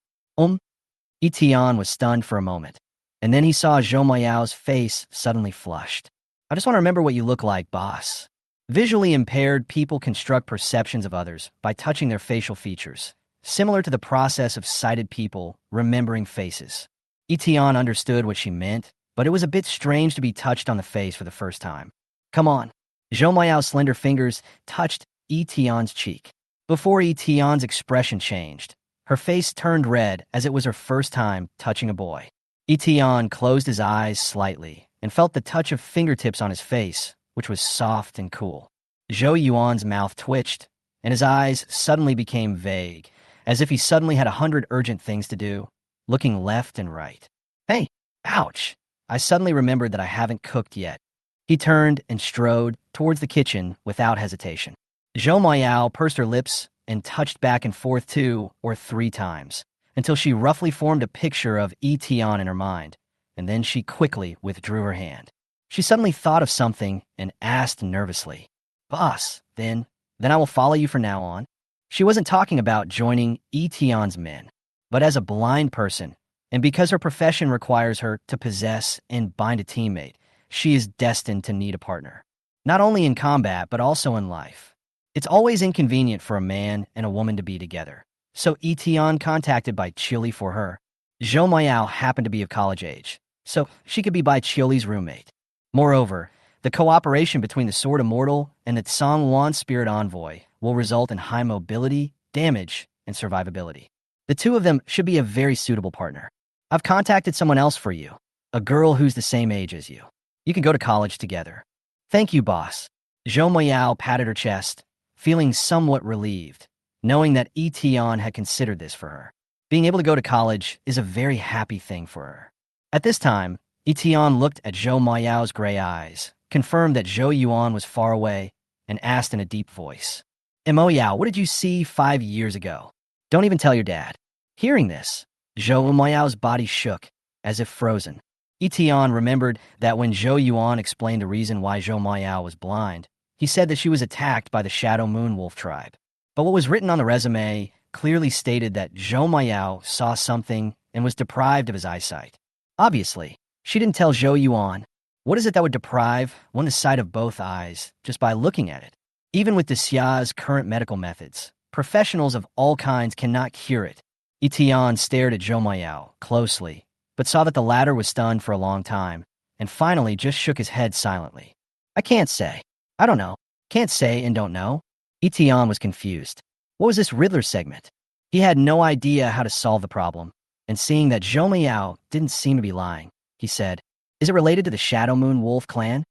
Eton was stunned for a moment, and then he saw Zhou Muyao's face suddenly flushed. I just want to remember what you look like, boss. Visually impaired people construct perceptions of others by touching their facial features, similar to the process of sighted people remembering faces. Eton understood what she meant, but it was a bit strange to be touched on the face for the first time. Come on. Zhou Muyao's slender fingers touched Eton's cheek. Before Eton's expression changed, her face turned red as it was her first time touching a boy. Eton closed his eyes slightly and felt the touch of fingertips on his face, which was soft and cool. Zhou Yuan's mouth twitched, and his eyes suddenly became vague, as if he suddenly had 100 urgent things to do, looking left and right. Hey, ouch! I suddenly remembered that I haven't cooked yet. He turned and strode towards the kitchen without hesitation. Zhou Muyao pursed her lips and touched back and forth 2 or 3 times, until she roughly formed a picture of Eton in her mind, and then she quickly withdrew her hand. She suddenly thought of something and asked nervously, Boss, then I will follow you from now on? She wasn't talking about joining Eton's men, but as a blind person, and because her profession requires her to possess and bind a teammate, she is destined to need a partner. Not only in combat, but also in life. It's always inconvenient for a man and a woman to be together, so Eton contacted Bai Qiuli for her. Zhou Muyao happened to be of college age, so she could be Bai Qiuli's roommate. Moreover, the cooperation between the Sword Immortal and the Tsangwan Spirit Envoy will result in high mobility, damage, and survivability. The two of them should be a very suitable partner. I've contacted someone else for you, a girl who's the same age as you. You can go to college together. Thank you, boss. Zhou Muyao patted her chest, feeling somewhat relieved, knowing that Eton had considered this for her. Being able to go to college is a very happy thing for her. At this time, Eton looked at Zhou Muyao's gray eyes, confirmed that Zhou Yuan was far away, and asked in a deep voice, Mo Yao, what did you see 5 years ago? Don't even tell your dad. Hearing this, Zhou Muyao's body shook, as if frozen. Eton remembered that when Zhou Yuan explained the reason why Zhou Muyao was blind, he said that she was attacked by the Shadow Moon Wolf tribe. But what was written on the resume clearly stated that Zhou Muyao saw something and was deprived of his eyesight. Obviously, she didn't tell Zhou Yuan. What is it that would deprive one the sight of both eyes just by looking at it? Even with Xia's current medical methods, professionals of all kinds cannot cure it. Eton stared at Zhou Muyao closely, but saw that the latter was stunned for a long time, and finally just shook his head silently. I can't say. I don't know. Can't say and don't know. Eton was confused. What was this Riddler segment? He had no idea how to solve the problem, and seeing that Zhou Muyao didn't seem to be lying, he said, Is it related to the Shadow Moon Wolf clan?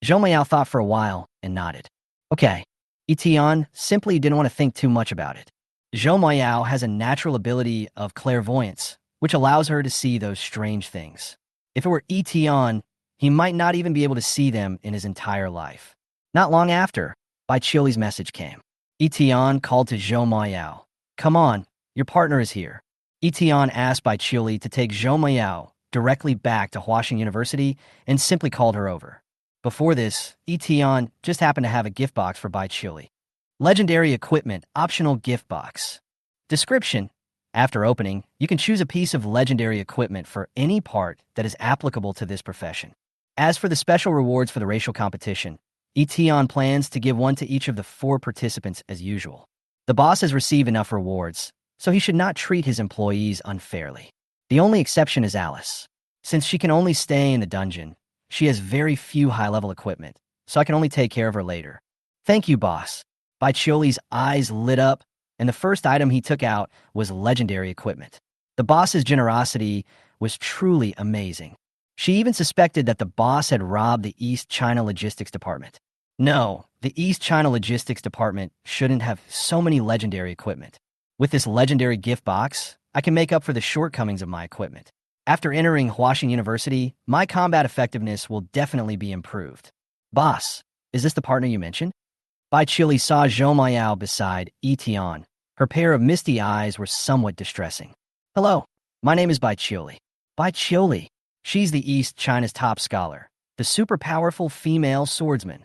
Zhou Muyao thought for a while and nodded. Okay. Eton simply didn't want to think too much about it. Zhou Muyao has a natural ability of clairvoyance, which allows her to see those strange things. If it were Eton, he might not even be able to see them in his entire life. Not long after, Bai Qiuli's message came. Eton called to Zhou Muyao. Come on, your partner is here. Eton asked Bai Qiuli to take Zhou Muyao directly back to Huaxing University and simply called her over. Before this, Eton just happened to have a gift box for Bai Qiuli. Legendary Equipment Optional Gift Box. Description. After opening, you can choose a piece of legendary equipment for any part that is applicable to this profession. As for the special rewards for the racial competition, Eton plans to give one to each of the 4 participants as usual. The boss has received enough rewards, so he should not treat his employees unfairly. The only exception is Alice. Since she can only stay in the dungeon, she has very few high-level equipment, so I can only take care of her later. Thank you, boss. Baichioli's eyes lit up, and the first item he took out was legendary equipment. The boss's generosity was truly amazing. She even suspected that the boss had robbed the East China Logistics Department. No, the East China Logistics Department shouldn't have so many legendary equipment. With this legendary gift box, I can make up for the shortcomings of my equipment. After entering Huaxing University, my combat effectiveness will definitely be improved. Boss, is this the partner you mentioned? Baichili saw Zhou Mayao beside Yi Tian. Her pair of misty eyes were somewhat distressing. Hello, my name is Baichili. Baichili. She's the East China's top scholar, the super powerful female swordsman.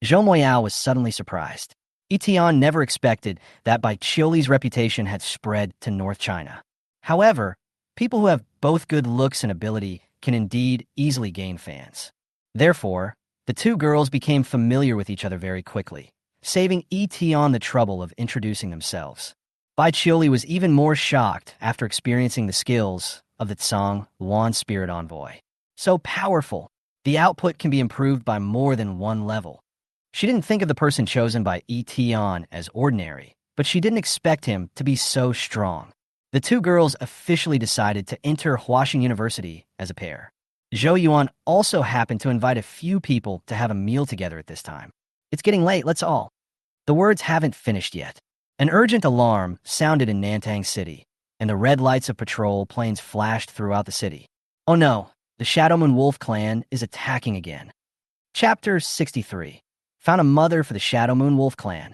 Zhou Moyao was suddenly surprised. Eton never expected that Baichili's reputation had spread to North China. However, people who have both good looks and ability can indeed easily gain fans. Therefore, the 2 girls became familiar with each other very quickly, saving Eton the trouble of introducing themselves. Baichili was even more shocked after experiencing the skills of the Tsang Wan Spirit Envoy. So powerful, the output can be improved by more than 1 level. She didn't think of the person chosen by Eton as ordinary, but she didn't expect him to be so strong. The 2 girls officially decided to enter Huaxing University as a pair. Zhou Yuan also happened to invite a few people to have a meal together at this time. It's getting late, let's all. The words haven't finished yet. An urgent alarm sounded in Nantang City, and the red lights of patrol planes flashed throughout the city. Oh no, the Shadow Moon Wolf clan is attacking again. Chapter 63. Found a mother for the Shadow Moon Wolf clan.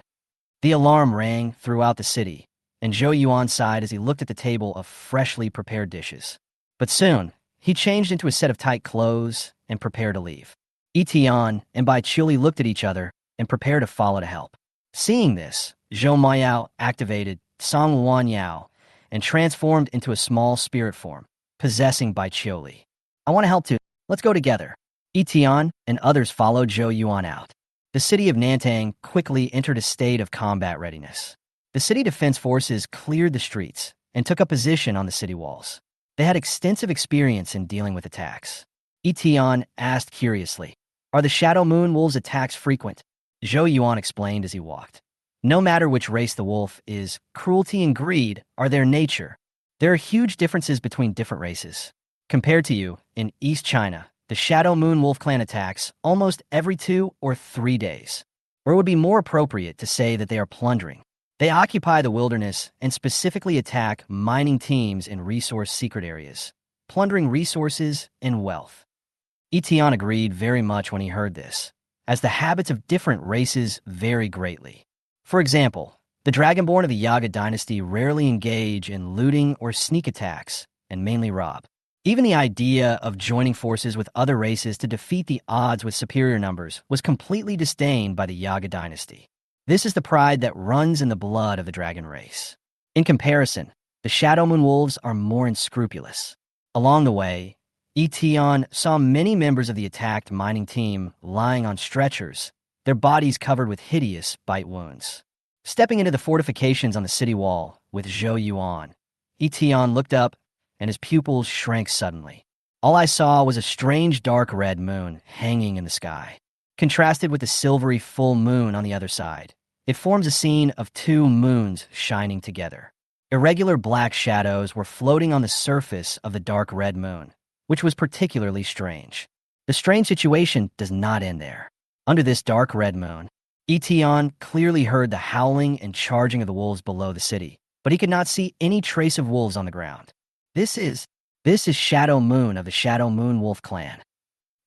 The alarm rang throughout the city, and Zhou Yuan sighed as he looked at the table of freshly prepared dishes. But soon, he changed into a set of tight clothes and prepared to leave. Eton and Baichili looked at each other and prepared to follow to help. Seeing this, Zhou Mayao activated Song Wan Yao and transformed into a small spirit form, possessing Baichili. I want to help too. Let's go together. Eton and others followed Zhou Yuan out. The city of Nantang quickly entered a state of combat readiness. The city defense forces cleared the streets and took up position on the city walls. They had extensive experience in dealing with attacks. Eton asked curiously, "Are the Shadow Moon Wolves' attacks frequent?" Zhou Yuan explained as he walked. No matter which race the wolf is, cruelty and greed are their nature. There are huge differences between different races. Compared to you, in East China, the Shadow Moon Wolf clan attacks almost every 2 or 3 days. Or it would be more appropriate to say that they are plundering. They occupy the wilderness and specifically attack mining teams in resource secret areas, plundering resources and wealth. Eton agreed very much when he heard this, as the habits of different races vary greatly. For example, the Dragonborn of the Yaga dynasty rarely engage in looting or sneak attacks and mainly rob. Even the idea of joining forces with other races to defeat the odds with superior numbers was completely disdained by the Yaga dynasty. This is the pride that runs in the blood of the dragon race. In comparison, the Shadow Moon Wolves are more unscrupulous. Along the way, Eton saw many members of the attacked mining team lying on stretchers, their bodies covered with hideous bite wounds. Stepping into the fortifications on the city wall with Zhou Yuan, Eton looked up and his pupils shrank suddenly. All I saw was a strange dark red moon hanging in the sky. Contrasted with the silvery full moon on the other side, it forms a scene of 2 moons shining together. Irregular black shadows were floating on the surface of the dark red moon, which was particularly strange. The strange situation does not end there. Under this dark red moon, Eton clearly heard the howling and charging of the wolves below the city, but he could not see any trace of wolves on the ground. This is Shadow Moon of the Shadow Moon Wolf clan.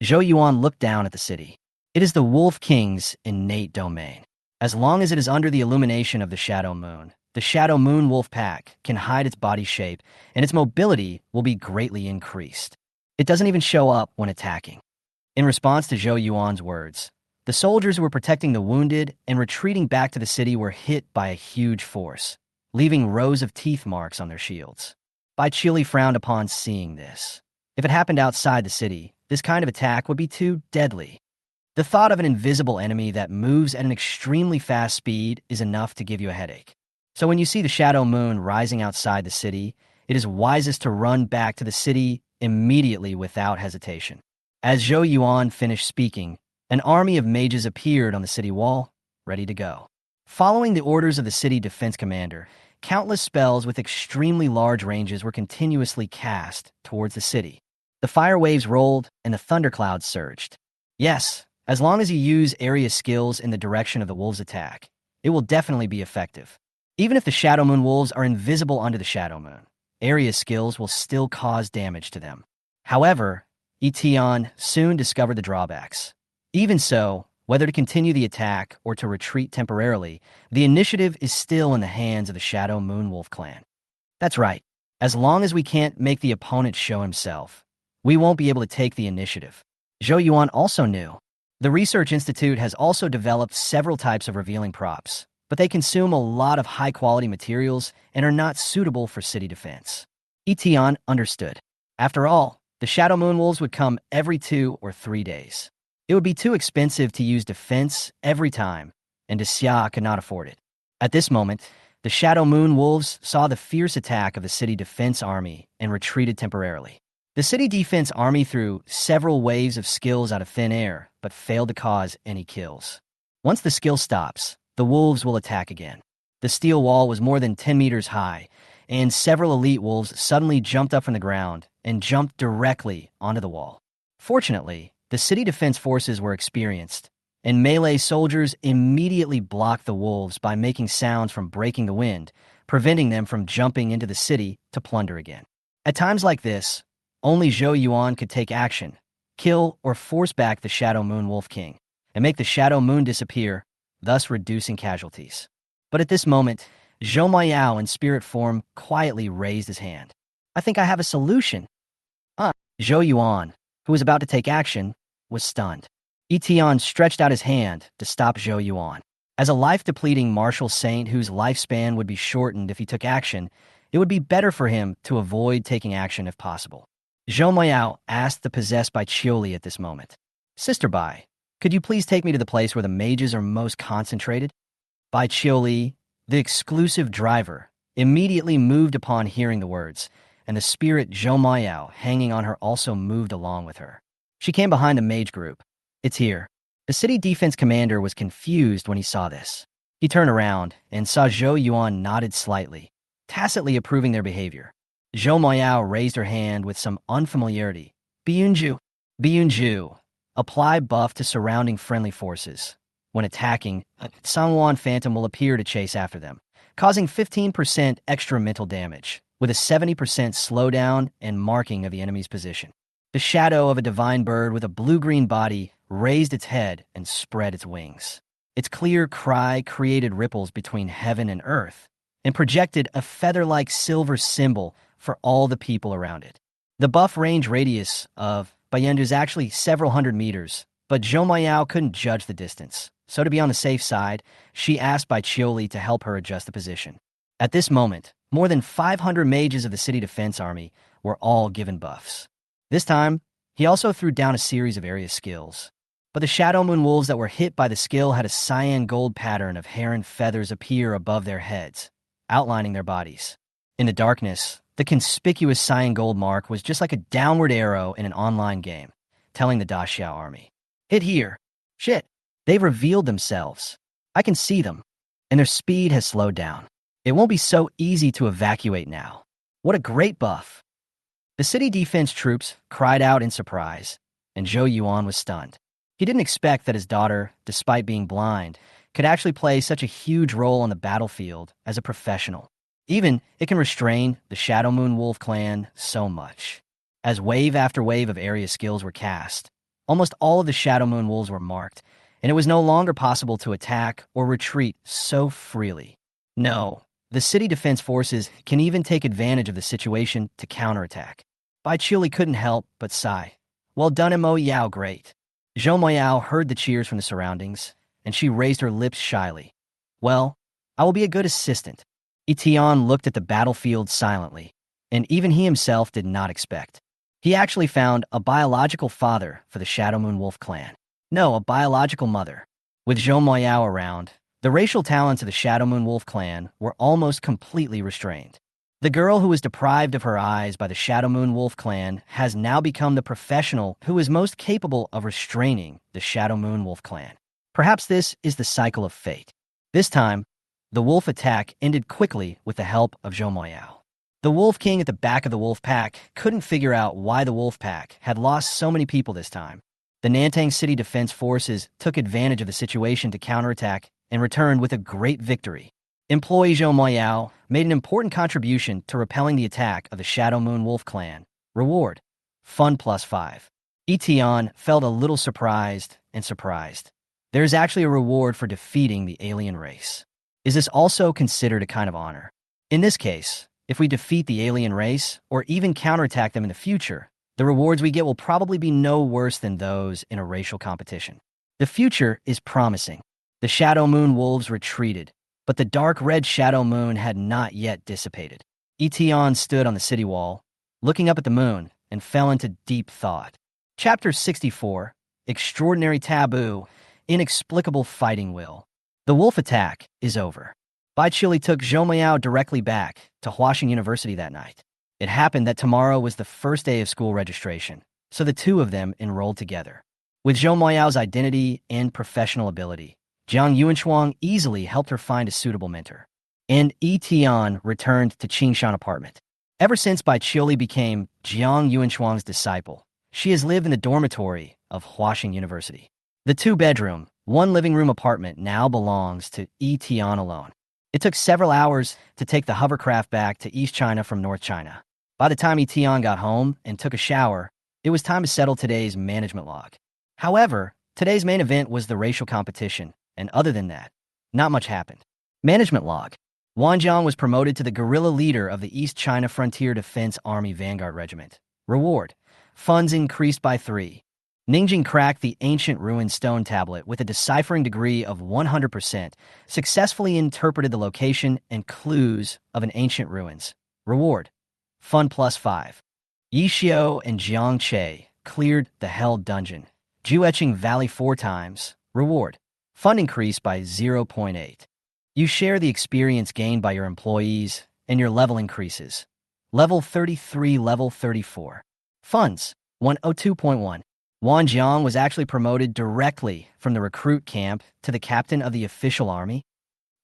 Zhou Yuan looked down at the city. It is the Wolf King's innate domain. As long as it is under the illumination of the Shadow Moon Wolf pack can hide its body shape, and its mobility will be greatly increased. It doesn't even show up when attacking. In response to Zhou Yuan's words, the soldiers who were protecting the wounded and retreating back to the city were hit by a huge force, leaving rows of teeth marks on their shields. Baichili frowned upon seeing this. If it happened outside the city, this kind of attack would be too deadly. The thought of an invisible enemy that moves at an extremely fast speed is enough to give you a headache. So when you see the shadow moon rising outside the city, it is wisest to run back to the city immediately without hesitation. As Zhou Yuan finished speaking, an army of mages appeared on the city wall, ready to go. Following the orders of the city defense commander, countless spells with extremely large ranges were continuously cast towards the city. The fire waves rolled and the thunderclouds surged. Yes, as long as you use area skills in the direction of the wolves' attack, it will definitely be effective. Even if the Shadow Moon wolves are invisible under the Shadow Moon, area skills will still cause damage to them. However, Yi Tian soon discovered the drawbacks. Even so, whether to continue the attack or to retreat temporarily, the initiative is still in the hands of the Shadow Moon Wolf clan. That's right. As long as we can't make the opponent show himself, we won't be able to take the initiative. Zhou Yuan also knew. The Research Institute has also developed several types of revealing props, but they consume a lot of high-quality materials and are not suitable for city defense. Yi Tian understood. After all, the Shadow Moon Wolves would come every 2 or 3 days. It would be too expensive to use defense every time, and Xia could not afford it. At this moment, the Shadow Moon Wolves saw the fierce attack of the city defense army and retreated temporarily. The city defense army threw several waves of skills out of thin air, but failed to cause any kills. Once the skill stops, the wolves will attack again. The steel wall was more than 10 meters high, and several elite wolves suddenly jumped up from the ground and jumped directly onto the wall. Fortunately, the city defense forces were experienced, and melee soldiers immediately blocked the wolves by making sounds from breaking the wind, preventing them from jumping into the city to plunder again. At times like this, only Zhou Yuan could take action, kill or force back the Shadow Moon Wolf King, and make the Shadow Moon disappear, thus reducing casualties. But at this moment, Zhou Maiyao in spirit form quietly raised his hand. I think I have a solution. Zhou Yuan, who was about to take action, was stunned. Yi Tian stretched out his hand to stop Zhou Yuan. As a life-depleting martial saint whose lifespan would be shortened if he took action, it would be better for him to avoid taking action if possible. Zhou Maiyao asked the possessed by Chioli at this moment. Sister Bai, could you please take me to the place where the mages are most concentrated? Bai Chioli, the exclusive driver, immediately moved upon hearing the words, and the spirit Zhou Maiyao hanging on her also moved along with her. She came behind the mage group. It's here. The city defense commander was confused when he saw this. He turned around and saw Zhou Yuan nodded slightly, tacitly approving their behavior. Zhou Maiyao raised her hand with some unfamiliarity. Biyunju. Biyunju. Apply buff to surrounding friendly forces. When attacking, a Sangwan Phantom will appear to chase after them, causing 15% extra mental damage, with a 70% slowdown and marking of the enemy's position. The shadow of a divine bird with a blue-green body raised its head and spread its wings. Its clear cry created ripples between heaven and earth, and projected a feather-like silver symbol for all the people around it. The buff range radius of Bayendu is actually several hundred meters, but Zhou Maiyao couldn't judge the distance, so to be on the safe side, she asked Bai Chioli to help her adjust the position. At this moment, more than 500 mages of the city defense army were all given buffs. This time, he also threw down a series of area skills. But the Shadow Moon Wolves that were hit by the skill had a cyan gold pattern of heron feathers appear above their heads, outlining their bodies. In the darkness, the conspicuous cyan gold mark was just like a downward arrow in an online game, telling the Daxiao army, "Hit here. Shit, they've revealed themselves. I can see them, and their speed has slowed down. It won't be so easy to evacuate now. What a great buff." The city defense troops cried out in surprise, and Zhou Yuan was stunned. He didn't expect that his daughter, despite being blind, could actually play such a huge role on the battlefield as a professional. Even, it can restrain the Shadow Moon Wolf clan so much. As wave after wave of area skills were cast, almost all of the Shadow Moon Wolves were marked, and it was no longer possible to attack or retreat so freely. No, the city defense forces can even take advantage of the situation to counterattack. Bai Chioli couldn't help but sigh. Well done, Mo Yao, great. Zhou Maiyao heard the cheers from the surroundings, and she raised her lips shyly. Well, I will be a good assistant. Yi Tian looked at the battlefield silently, and even he himself did not expect. He actually found a biological father for the Shadow Moon Wolf clan. No, a biological mother. With Zhou Moyao around, the racial talents of the Shadow Moon Wolf clan were almost completely restrained. The girl who was deprived of her eyes by the Shadow Moon Wolf clan has now become the professional who is most capable of restraining the Shadow Moon Wolf clan. Perhaps this is the cycle of fate. This time, the wolf attack ended quickly with the help of Zhou Moyao. The Wolf King at the back of the wolf pack couldn't figure out why the wolf pack had lost so many people this time. The Nantang City Defense Forces took advantage of the situation to counterattack and returned with a great victory. Employee Zhou Moyao made an important contribution to repelling the attack of the Shadow Moon Wolf clan. Reward: Fun +5. Yi Tian felt a little surprised. There is actually a reward for defeating the alien race. Is this also considered a kind of honor? In this case, if we defeat the alien race, or even counterattack them in the future, the rewards we get will probably be no worse than those in a racial competition. The future is promising. The Shadow Moon Wolves retreated, but the dark red Shadow Moon had not yet dissipated. Eton stood on the city wall, looking up at the moon, and fell into deep thought. Chapter 64, Extraordinary Taboo, Inexplicable Fighting Will. The wolf attack is over. Bai Chili took Zhou Miao directly back to Huaxing University that night. It happened that tomorrow was the first day of school registration, so the two of them enrolled together. With Zhou Miao's identity and professional ability, Jiang Yuanshuang easily helped her find a suitable mentor. And Yi Tian returned to Qingshan apartment. Ever since Bai Chioli became Jiang Yuanshuang's disciple, she has lived in the dormitory of Huaxing University. The two-bedroom, one-living-room apartment now belongs to Yi Tian alone. It took several hours to take the hovercraft back to East China from North China. By the time Yi Tian got home and took a shower, it was time to settle today's management log. However, today's main event was the racial competition, and other than that, not much happened. Management log. Wan Jang was promoted to the guerrilla leader of the East China Frontier Defense Army Vanguard Regiment. Reward: funds increased by 3. Ningjing cracked the ancient ruined stone tablet with a deciphering degree of 100%, successfully interpreted the location and clues of an ancient ruins. Reward: fun +5. Yi Xiao and Jiang Che cleared the Hell Dungeon. Jueching Valley 4 times. Reward: fund increased by 0.8. You share the experience gained by your employees, and your level increases. Level 33, level 34. Funds: 102.1. Wan Jang was actually promoted directly from the recruit camp to the captain of the official army.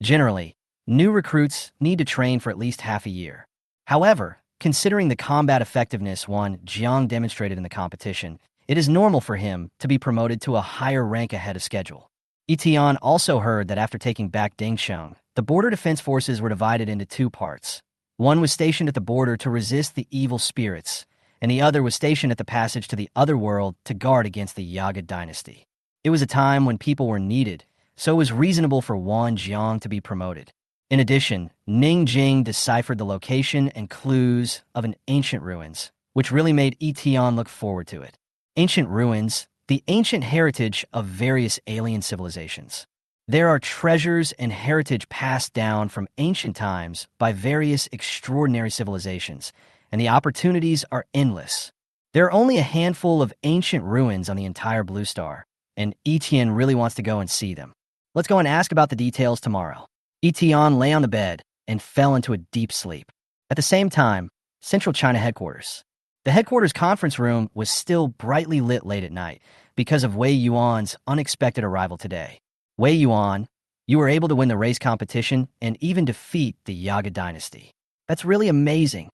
Generally, new recruits need to train for at least half a year. However, considering the combat effectiveness Wan Jiang demonstrated in the competition, it is normal for him to be promoted to a higher rank ahead of schedule. Yi Tian also heard that after taking back Dingsheng, the border defense forces were divided into 2 parts. One was stationed at the border to resist the evil spirits, and the other was stationed at the passage to the other world to guard against the Yaga dynasty. It was a time when people were needed, so it was reasonable for Wan Jiang to be promoted. In addition, Ning Jing deciphered the location and clues of an ancient ruins, which really made Yi Tian look forward to it. Ancient ruins, the ancient heritage of various alien civilizations. There are treasures and heritage passed down from ancient times by various extraordinary civilizations, and the opportunities are endless. There are only a handful of ancient ruins on the entire Blue Star, and Etienne really wants to go and see them. Let's go and ask about the details tomorrow. Etienne lay on the bed and fell into a deep sleep. At the same time, Central China headquarters. The headquarters conference room was still brightly lit late at night because of Wei Yuan's unexpected arrival today. Wei Yuan, you were able to win the race competition and even defeat the Yaga dynasty. That's really amazing.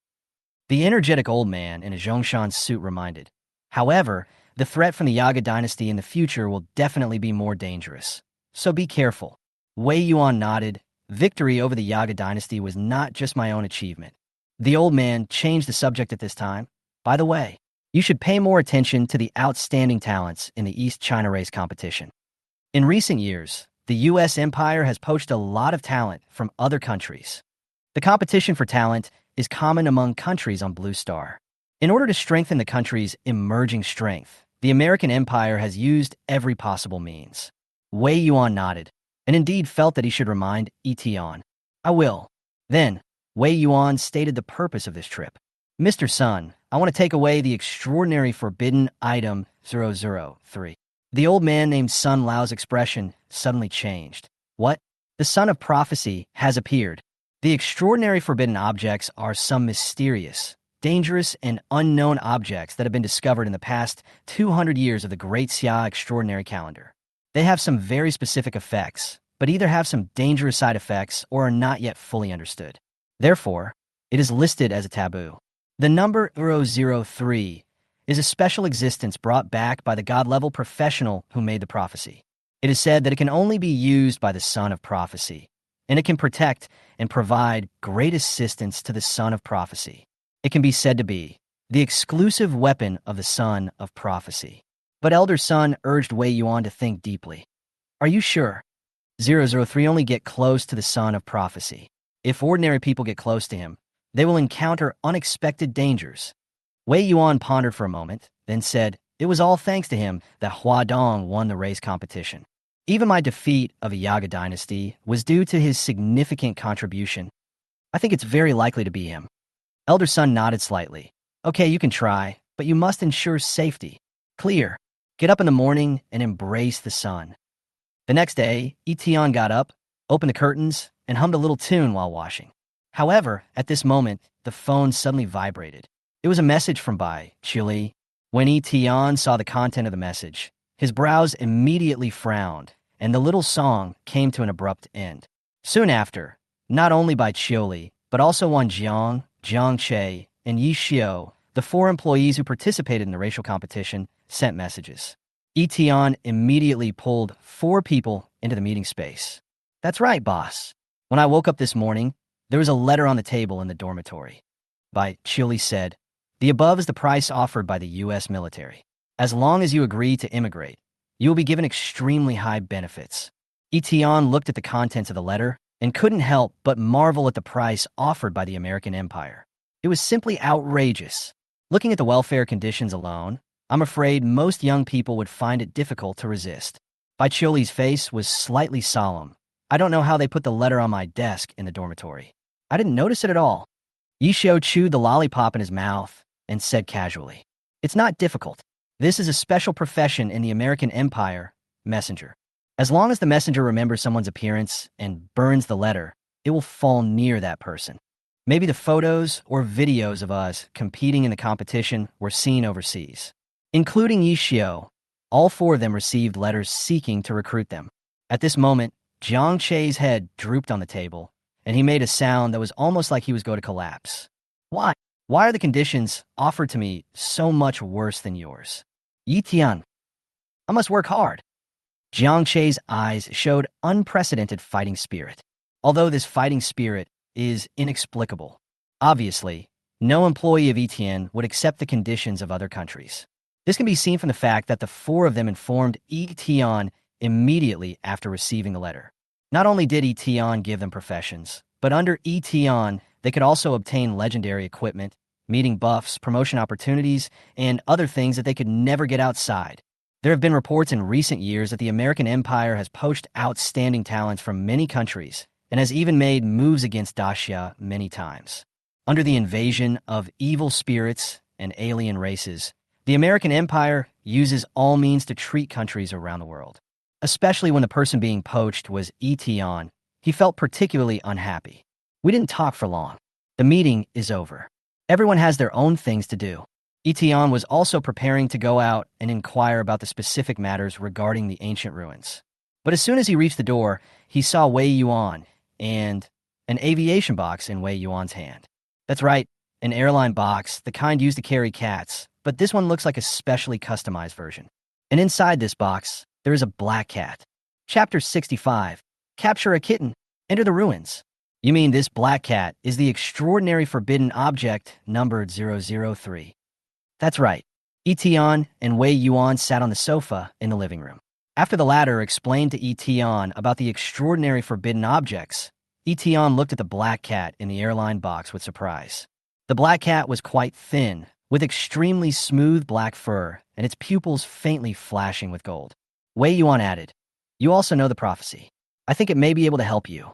The energetic old man in a Zhongshan suit reminded. However, the threat from the Yaga dynasty in the future will definitely be more dangerous. So be careful. Wei Yuan nodded. Victory over the Yaga dynasty was not just my own achievement. The old man changed the subject at this time. By the way, you should pay more attention to the outstanding talents in the East China race competition. In recent years, the U.S. empire has poached a lot of talent from other countries. The competition for talent is common among countries on Blue Star. In order to strengthen the country's emerging strength, the American empire has used every possible means. Wei Yuan nodded, and indeed felt that he should remind Etienne. I will. Then, Wei Yuan stated the purpose of this trip. Mr. Sun, I want to take away the extraordinary forbidden item 003. The old man named Sun Lao's expression suddenly changed. What? The son of prophecy has appeared. The extraordinary forbidden objects are some mysterious, dangerous, and unknown objects that have been discovered in the past 200 years of the Great Xia Extraordinary Calendar. They have some very specific effects, but either have some dangerous side effects or are not yet fully understood. Therefore, it is listed as a taboo. The number 003 is a special existence brought back by the god-level professional who made the prophecy. It is said that it can only be used by the son of prophecy, and it can protect and provide great assistance to the son of prophecy. It can be said to be the exclusive weapon of the son of prophecy. But Elder Sun urged Wei Yuan to think deeply. Are you sure? 003 only get close to the son of prophecy. If ordinary people get close to him, they will encounter unexpected dangers. Wei Yuan pondered for a moment, then said, it was all thanks to him that Hua Dong won the race competition. Even my defeat of a Yaga dynasty was due to his significant contribution. I think it's very likely to be him. Elder Sun nodded slightly. Okay, you can try, but you must ensure safety. Clear. Get up in the morning and embrace the sun. The next day, Yi Tian got up, opened the curtains, and hummed a little tune while washing. However, at this moment, the phone suddenly vibrated. It was a message from Bai Chili. When Yi Tian saw the content of the message, his brows immediately frowned, and the little song came to an abrupt end. Soon after, not only Bai Chioli, but also Wan Jang, Jiang Che, and Yi Xiao, the 4 employees who participated in the racial competition, sent messages. Yi Tian immediately pulled 4 people into the meeting space. That's right, boss. When I woke up this morning, there was a letter on the table in the dormitory. Bai Chioli said, the above is the price offered by the U.S. military. As long as you agree to immigrate, you will be given extremely high benefits. Yi Tian looked at the contents of the letter and couldn't help but marvel at the price offered by the American Empire. It was simply outrageous. Looking at the welfare conditions alone, I'm afraid most young people would find it difficult to resist. Bai Chioli's face was slightly solemn. I don't know how they put the letter on my desk in the dormitory. I didn't notice it at all. Yi Xiao chewed the lollipop in his mouth and said casually, it's not difficult. This is a special profession in the American Empire, messenger. As long as the messenger remembers someone's appearance and burns the letter, it will fall near that person. Maybe the photos or videos of us competing in the competition were seen overseas. Including Yi Xiao, all 4 of them received letters seeking to recruit them. At this moment, Jiang Che's head drooped on the table, and he made a sound that was almost like he was going to collapse. Why? Why are the conditions offered to me so much worse than yours? Yi Tian, I must work hard. Jiang Che's eyes showed unprecedented fighting spirit. Although this fighting spirit is inexplicable, obviously, no employee of Yi Tian would accept the conditions of other countries. This can be seen from the fact that the 4 of them informed Yi Tian immediately after receiving the letter. Not only did Yi Tian give them professions, but under Yi Tian, they could also obtain legendary equipment, meeting buffs, promotion opportunities, and other things that they could never get outside. There have been reports in recent years that the American Empire has poached outstanding talents from many countries and has even made moves against Daxia many times. Under the invasion of evil spirits and alien races, the American Empire uses all means to treat countries around the world. Especially when the person being poached was Yi Tian, he felt particularly unhappy. We didn't talk for long. The meeting is over. Everyone has their own things to do. Yi Tian was also preparing to go out and inquire about the specific matters regarding the ancient ruins. But as soon as he reached the door, he saw Wei Yuan and an aviation box in Wei Yuan's hand. That's right, an airline box, the kind used to carry cats, but this one looks like a specially customized version. And inside this box, there is a black cat. Chapter 65. Capture a kitten. Enter the ruins. You mean this black cat is the extraordinary forbidden object numbered 003. That's right. Yi Tian and Wei Yuan sat on the sofa in the living room. After the latter explained to Yi Tian about the extraordinary forbidden objects, Yi Tian looked at the black cat in the airline box with surprise. The black cat was quite thin, with extremely smooth black fur and its pupils faintly flashing with gold. Wei Yuan added, you also know the prophecy. I think it may be able to help you.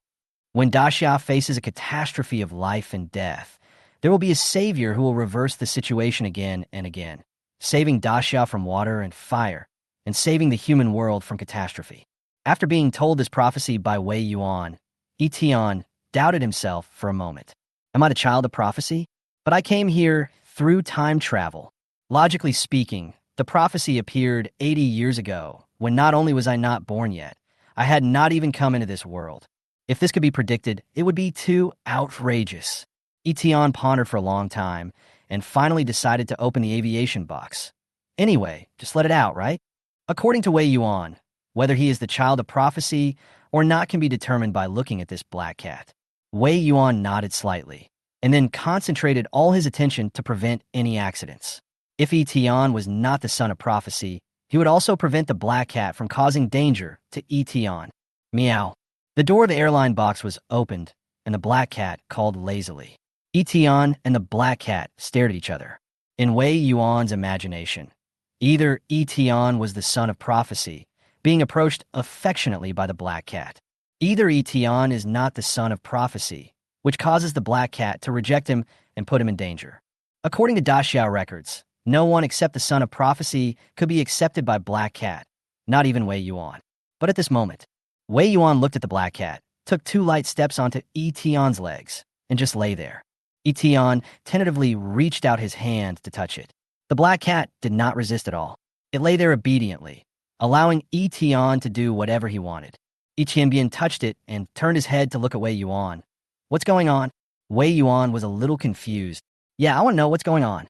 When Daxia faces a catastrophe of life and death, there will be a savior who will reverse the situation again and again, saving Daxia from water and fire, and saving the human world from catastrophe. After being told this prophecy by Wei Yuan, Yi Tian doubted himself for a moment. Am I the child of prophecy? But I came here through time travel. Logically speaking, the prophecy appeared 80 years ago, when not only was I not born yet, I had not even come into this world. If this could be predicted, it would be too outrageous. Yi Tian pondered for a long time, and finally decided to open the aviation box. Anyway, just let it out, right? According to Wei Yuan, whether he is the child of prophecy or not can be determined by looking at this black cat. Wei Yuan nodded slightly, and then concentrated all his attention to prevent any accidents. If Yi Tian was not the son of prophecy, he would also prevent the black cat from causing danger to Yi Tian. Meow. The door of the airline box was opened, and the black cat called lazily. Yi Tian and the black cat stared at each other. In Wei Yuan's imagination, either Yi Tian was the son of prophecy, being approached affectionately by the black cat. Either Yi Tian is not the son of prophecy, which causes the black cat to reject him and put him in danger. According to Daxiao records, no one except the son of prophecy could be accepted by black cat, not even Wei Yuan. But at this moment, Wei Yuan looked at the black cat, took 2 light steps onto Yi Tian's legs, and just lay there. Yi Tian tentatively reached out his hand to touch it. The black cat did not resist at all. It lay there obediently, allowing Yi Tian to do whatever he wanted. Yi Tianbian touched it and turned his head to look at Wei Yuan. What's going on? Wei Yuan was a little confused. Yeah, I want to know what's going on.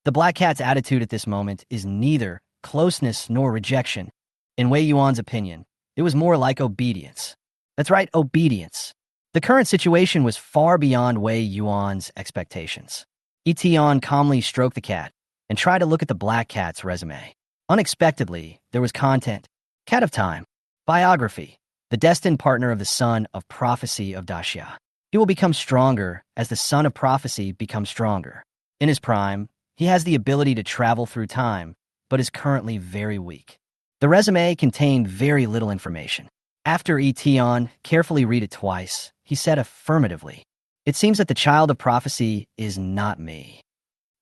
The black cat's attitude at this moment is neither closeness nor rejection. In Wei Yuan's opinion, it was more like obedience. That's right, obedience. The current situation was far beyond Wei Yuan's expectations. Yi Tian calmly stroked the cat and tried to look at the black cat's resume. Unexpectedly, there was content. Cat of Time. Biography. The destined partner of the son of prophecy of Daxia. He will become stronger as the son of prophecy becomes stronger. In his prime, he has the ability to travel through time, but is currently very weak. The resume contained very little information. After Yi Tian carefully read it twice, he said affirmatively, "It seems that the child of prophecy is not me."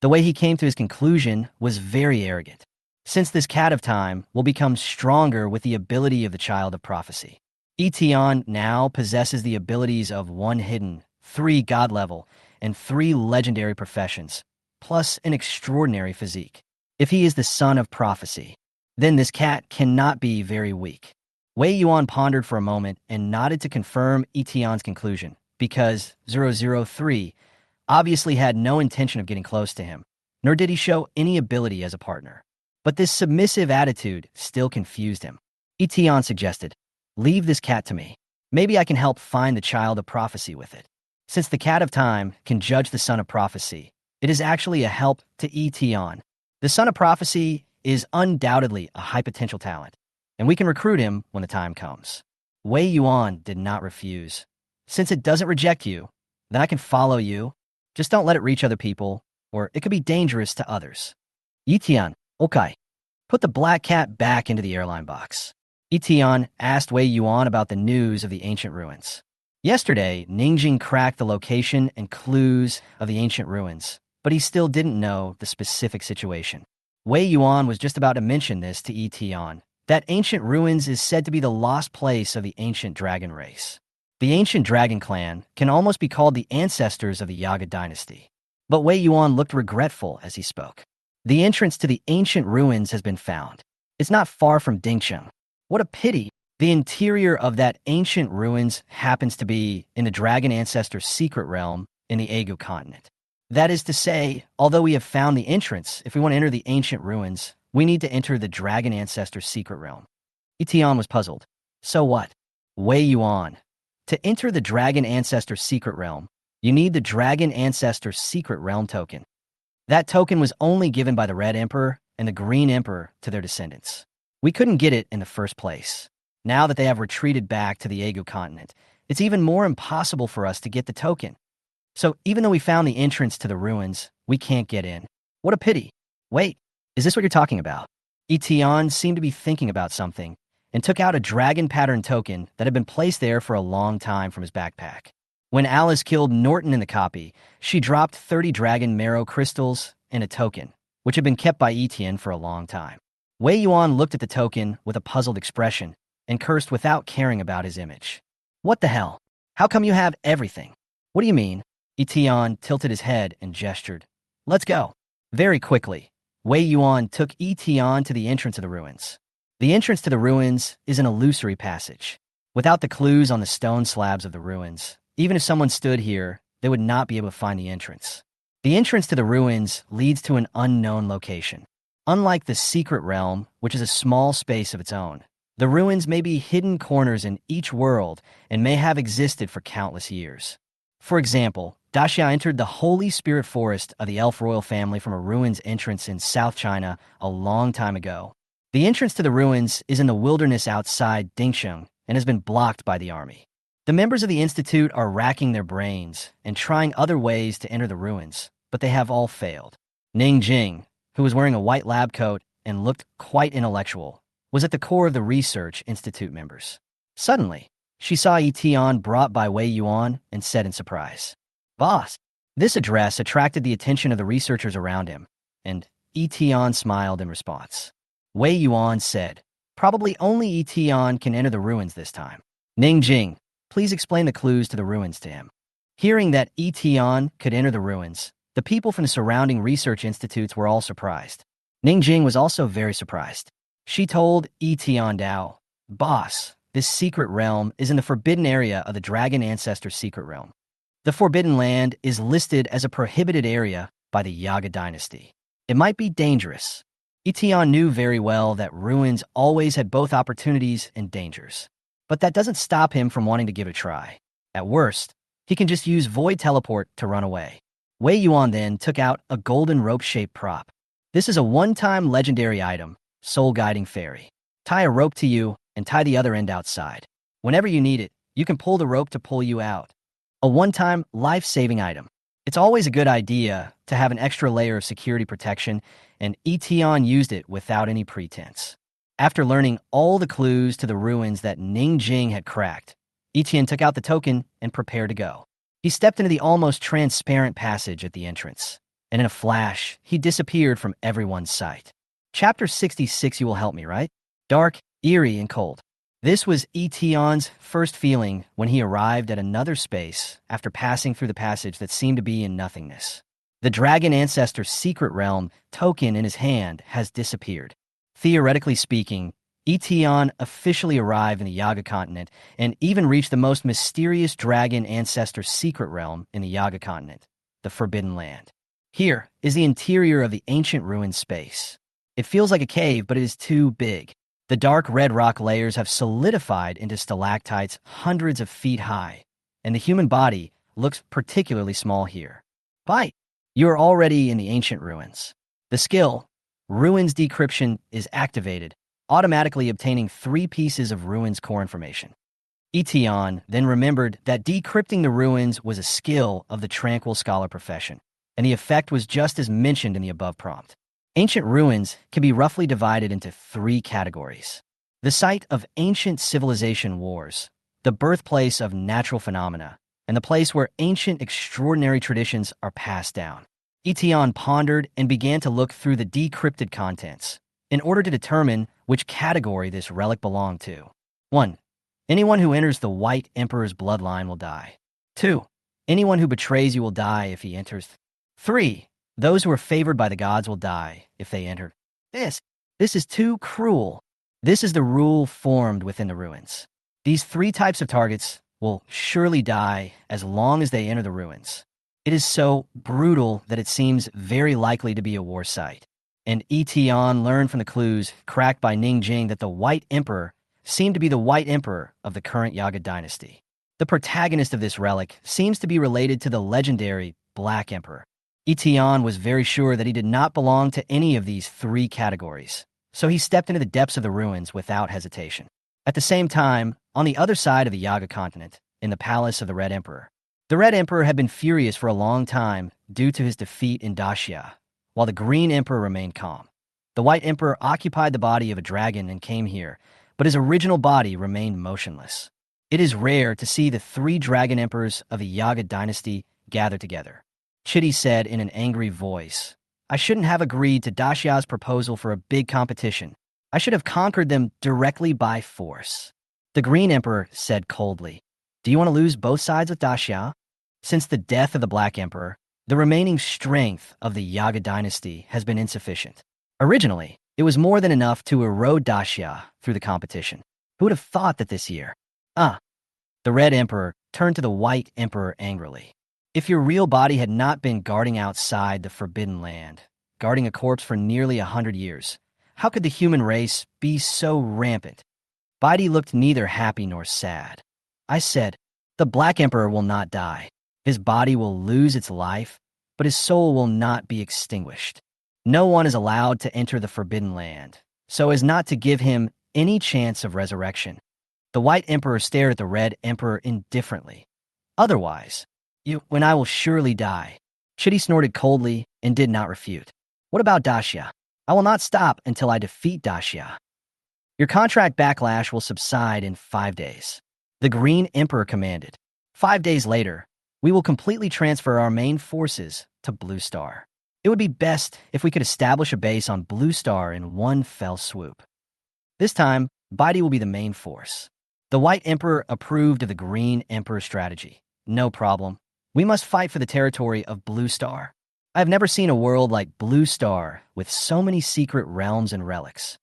The way he came to his conclusion was very arrogant, since this cat of time will become stronger with the ability of the child of prophecy. Yi Tian now possesses the abilities of 1 hidden, 3 god level, and 3 legendary professions, plus an extraordinary physique. If he is the son of prophecy, then this cat cannot be very weak. Wei Yuan pondered for a moment and nodded to confirm Yi Tian's conclusion, because 003 obviously had no intention of getting close to him, nor did he show any ability as a partner. But this submissive attitude still confused him. Yi Tian suggested, "Leave this cat to me. Maybe I can help find the child of prophecy with it." Since the cat of time can judge the son of prophecy, it is actually a help to Yi Tian. The son of prophecy is undoubtedly a high potential talent, and we can recruit him when the time comes. Wei Yuan did not refuse. Since it doesn't reject you, then I can follow you. Just don't let it reach other people, or it could be dangerous to others. Yi Tian, okay. Put the black cat back into the airline box. Yi Tian asked Wei Yuan about the news of the ancient ruins. Yesterday, Ningjing cracked the location and clues of the ancient ruins, but he still didn't know the specific situation. Wei Yuan was just about to mention this to Yi Tian, that ancient ruins is said to be the lost place of the ancient dragon race. The ancient dragon clan can almost be called the ancestors of the Yaga dynasty. But Wei Yuan looked regretful as he spoke. The entrance to the ancient ruins has been found. It's not far from Dingcheng. What a pity. The interior of that ancient ruins happens to be in the dragon ancestor's secret realm in the Agu continent. That is to say, although we have found the entrance, if we want to enter the ancient ruins, we need to enter the dragon ancestor's secret realm. Yi Tian was puzzled. So what? Wei Yuan. To enter the dragon ancestor's secret realm, you need the dragon ancestor's secret realm token. That token was only given by the Red Emperor and the Green Emperor to their descendants. We couldn't get it in the first place. Now that they have retreated back to the Agu continent, it's even more impossible for us to get the token. So even though we found the entrance to the ruins, we can't get in. What a pity. Wait, is this what you're talking about? Yi Tian seemed to be thinking about something and took out a dragon pattern token that had been placed there for a long time from his backpack. When Alice killed Norton in the copy, she dropped 30 dragon marrow crystals and a token, which had been kept by Yi Tian for a long time. Wei Yuan looked at the token with a puzzled expression and cursed without caring about his image. What the hell? How come you have everything? What do you mean? Yi Tian tilted his head and gestured. Let's go. Very quickly, Wei Yuan took Yi Tian to the entrance of the ruins. The entrance to the ruins is an illusory passage. Without the clues on the stone slabs of the ruins, even if someone stood here, they would not be able to find the entrance. The entrance to the ruins leads to an unknown location. Unlike the secret realm, which is a small space of its own, the ruins may be hidden corners in each world and may have existed for countless years. For example, Daxia entered the Holy Spirit Forest of the Elf royal family from a ruins entrance in South China a long time ago. The entrance to the ruins is in the wilderness outside Dingsheng and has been blocked by the army. The members of the Institute are racking their brains and trying other ways to enter the ruins, but they have all failed. Ning Jing, who was wearing a white lab coat and looked quite intellectual, was at the core of the Research Institute members. Suddenly, she saw Yi Tian brought by Wei Yuan and said in surprise, "Boss." This address attracted the attention of the researchers around him, and Yi Tian smiled in response. Wei Yuan said, "Probably only Yi Tian can enter the ruins this time. Ning Jing, please explain the clues to the ruins to him." Hearing that Yi Tian could enter the ruins, the people from the surrounding research institutes were all surprised. Ning Jing was also very surprised. She told Yi Tian Dao, "Boss, this secret realm is in the forbidden area of the Dragon Ancestor secret realm. The Forbidden Land is listed as a prohibited area by the Yaga dynasty. It might be dangerous." Yi Tian knew very well that ruins always had both opportunities and dangers. But that doesn't stop him from wanting to give it a try. At worst, he can just use Void Teleport to run away. Wei Yuan then took out a golden rope-shaped prop. This is a one-time legendary item, Soul Guiding Fairy. Tie a rope to you and tie the other end outside. Whenever you need it, you can pull the rope to pull you out. A one-time life-saving item. It's always a good idea to have an extra layer of security protection, and Yi Tian used it without any pretense. After learning all the clues to the ruins that Ning Jing had cracked, Yi Tian took out the token and prepared to go. He stepped into the almost transparent passage at the entrance, and in a flash, he disappeared from everyone's sight. Chapter 66, you will help me, right? Dark, eerie, and cold. This was Yi Tian's first feeling when he arrived at another space after passing through the passage that seemed to be in nothingness. The Dragon Ancestor secret realm token in his hand has disappeared. Theoretically speaking, Yi Tian officially arrived in the Yaga continent and even reached the most mysterious Dragon Ancestor secret realm in the Yaga continent, the Forbidden Land. Here is the interior of the ancient ruined space. It feels like a cave, but it is too big. The dark red rock layers have solidified into stalactites hundreds of feet high, and the human body looks particularly small here. Bite! You are already in the ancient ruins. The skill, Ruins Decryption, is activated, automatically obtaining 3 pieces of ruins core information. Yi Tian then remembered that decrypting the ruins was a skill of the Tranquil Scholar profession, and the effect was just as mentioned in the above prompt. Ancient ruins can be roughly divided into 3 categories. The site of ancient civilization wars, the birthplace of natural phenomena, and the place where ancient extraordinary traditions are passed down. Yi Tian pondered and began to look through the decrypted contents in order to determine which category this relic belonged to. 1. Anyone who enters the White Emperor's bloodline will die. 2. Anyone who betrays you will die if he enters. 3. Those who are favored by the gods will die if they enter. This is too cruel. This is the rule formed within the ruins. These 3 types of targets will surely die as long as they enter the ruins. It is so brutal that it seems very likely to be a war site. And Yi Tian learned from the clues cracked by Ning Jing that the White Emperor seemed to be the White Emperor of the current Yaga dynasty. The protagonist of this relic seems to be related to the legendary Black Emperor. Yi Tian was very sure that he did not belong to any of these 3 categories, so he stepped into the depths of the ruins without hesitation. At the same time, on the other side of the Yaga continent, in the palace of the Red Emperor, the Red Emperor had been furious for a long time due to his defeat in Daxia, while the Green Emperor remained calm. The White Emperor occupied the body of a dragon and came here, but his original body remained motionless. It is rare to see the 3 dragon emperors of the Yaga dynasty gather together. Chitty said in an angry voice, "I shouldn't have agreed to Daxia's proposal for a big competition. I should have conquered them directly by force. The Green Emperor said coldly, "Do you want to lose both sides with Daxia?" Since the death of the Black Emperor, the remaining strength of the Yaga dynasty has been insufficient. Originally, it was more than enough to erode Daxia through the competition. Who would have thought that this year? The Red Emperor turned to the White Emperor angrily. If your real body had not been guarding outside the Forbidden Land, guarding a corpse for nearly 100 years, how could the human race be so rampant? Bidi looked neither happy nor sad. I said, "The Black Emperor will not die. His body will lose its life, but his soul will not be extinguished. No one is allowed to enter the Forbidden Land, so as not to give him any chance of resurrection." The White Emperor stared at the Red Emperor indifferently. "Otherwise, you and I will surely die." Chitty snorted coldly and did not refute. "What about Daxia? I will not stop until I defeat Daxia." "Your contract backlash will subside in 5 days." The Green Emperor commanded. 5 days later, we will completely transfer our main forces to Blue Star. It would be best if we could establish a base on Blue Star in one fell swoop. This time, Bidi will be the main force. The White Emperor approved of the Green Emperor's strategy. "No problem. We must fight for the territory of Blue Star. I have never seen a world like Blue Star with so many secret realms and relics.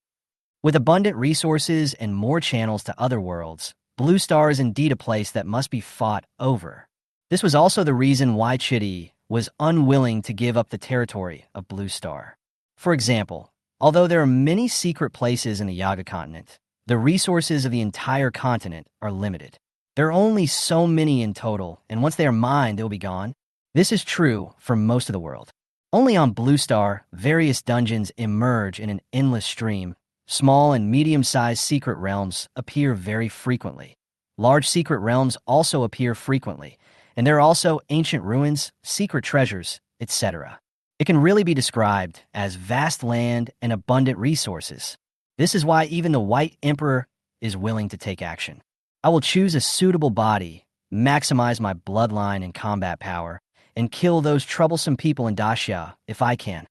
With abundant resources and more channels to other worlds, Blue Star is indeed a place that must be fought over." This was also the reason why Chitty was unwilling to give up the territory of Blue Star. For example, although there are many secret places in the Yaga continent, the resources of the entire continent are limited. There are only so many in total, and once they are mined, they will be gone. This is true for most of the world. Only on Blue Star, various dungeons emerge in an endless stream. Small and medium-sized secret realms appear very frequently. Large secret realms also appear frequently, and there are also ancient ruins, secret treasures, etc. It can really be described as vast land and abundant resources. This is why even the White Emperor is willing to take action. "I will choose a suitable body, maximize my bloodline and combat power, and kill those troublesome people in Daxia if I can."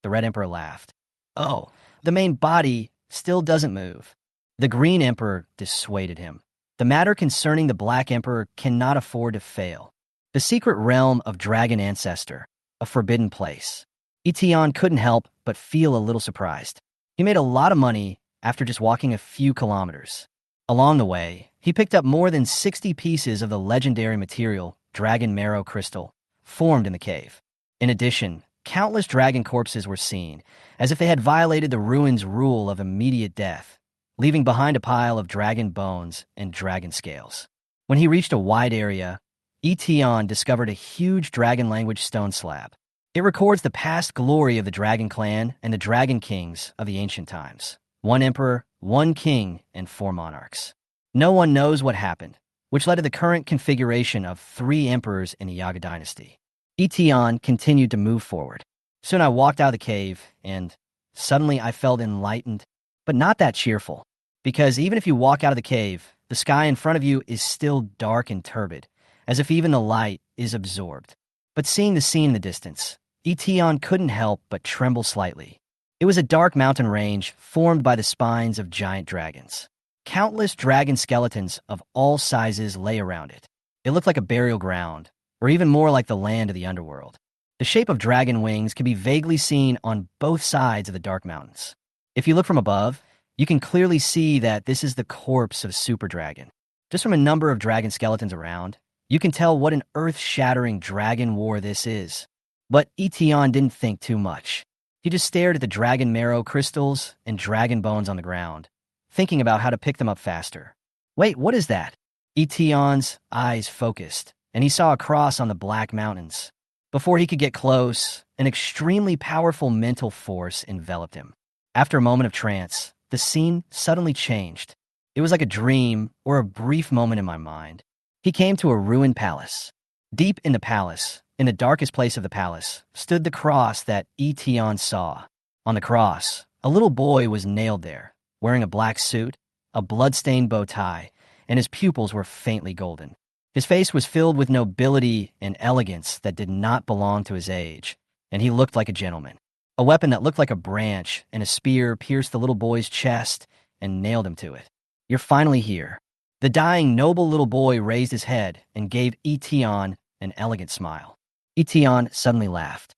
The Red Emperor laughed. "Oh, the main body still doesn't move." The Green Emperor dissuaded him. "The matter concerning the Black Emperor cannot afford to fail. The secret realm of Dragon Ancestor, a forbidden place." Yi Tian couldn't help but feel a little surprised. He made a lot of money after just walking a few kilometers. Along the way, he picked up more than 60 pieces of the legendary material, Dragon Marrow Crystal, formed in the cave. In addition, countless dragon corpses were seen, as if they had violated the ruin's rule of immediate death, leaving behind a pile of dragon bones and dragon scales. When he reached a wide area, Yi Tian discovered a huge dragon language stone slab. It records the past glory of the Dragon Clan and the Dragon Kings of the ancient times. 1 emperor, 1 king, and 4 monarchs. No one knows what happened, which led to the current configuration of 3 emperors in the Yaga dynasty. Yi Tian continued to move forward. Soon I walked out of the cave, and suddenly I felt enlightened, but not that cheerful. Because even if you walk out of the cave, the sky in front of you is still dark and turbid, as if even the light is absorbed. But seeing the scene in the distance, Yi Tian couldn't help but tremble slightly. It was a dark mountain range formed by the spines of giant dragons. Countless dragon skeletons of all sizes lay around it. It looked like a burial ground, or even more like the land of the underworld. The shape of dragon wings can be vaguely seen on both sides of the dark mountains. If you look from above, you can clearly see that this is the corpse of Super Dragon. Just from a number of dragon skeletons around, you can tell what an earth-shattering dragon war this is. But Yi Tian didn't think too much. He just stared at the dragon marrow crystals and dragon bones on the ground, thinking about how to pick them up faster. "Wait, what is that?" Yi Tian's eyes focused, and he saw a cross on the Black Mountains. Before he could get close, an extremely powerful mental force enveloped him. After a moment of trance, the scene suddenly changed. It was like a dream or a brief moment in my mind. He came to a ruined palace. Deep in the palace, in the darkest place of the palace, stood the cross that Yi Tian saw. On the cross, a little boy was nailed there, wearing a black suit, a blood-stained bow tie, and his pupils were faintly golden. His face was filled with nobility and elegance that did not belong to his age, and he looked like a gentleman. A weapon that looked like a branch and a spear pierced the little boy's chest and nailed him to it. "You're finally here." The dying, noble little boy raised his head and gave Yi Tian an elegant smile. Yi Tian suddenly laughed.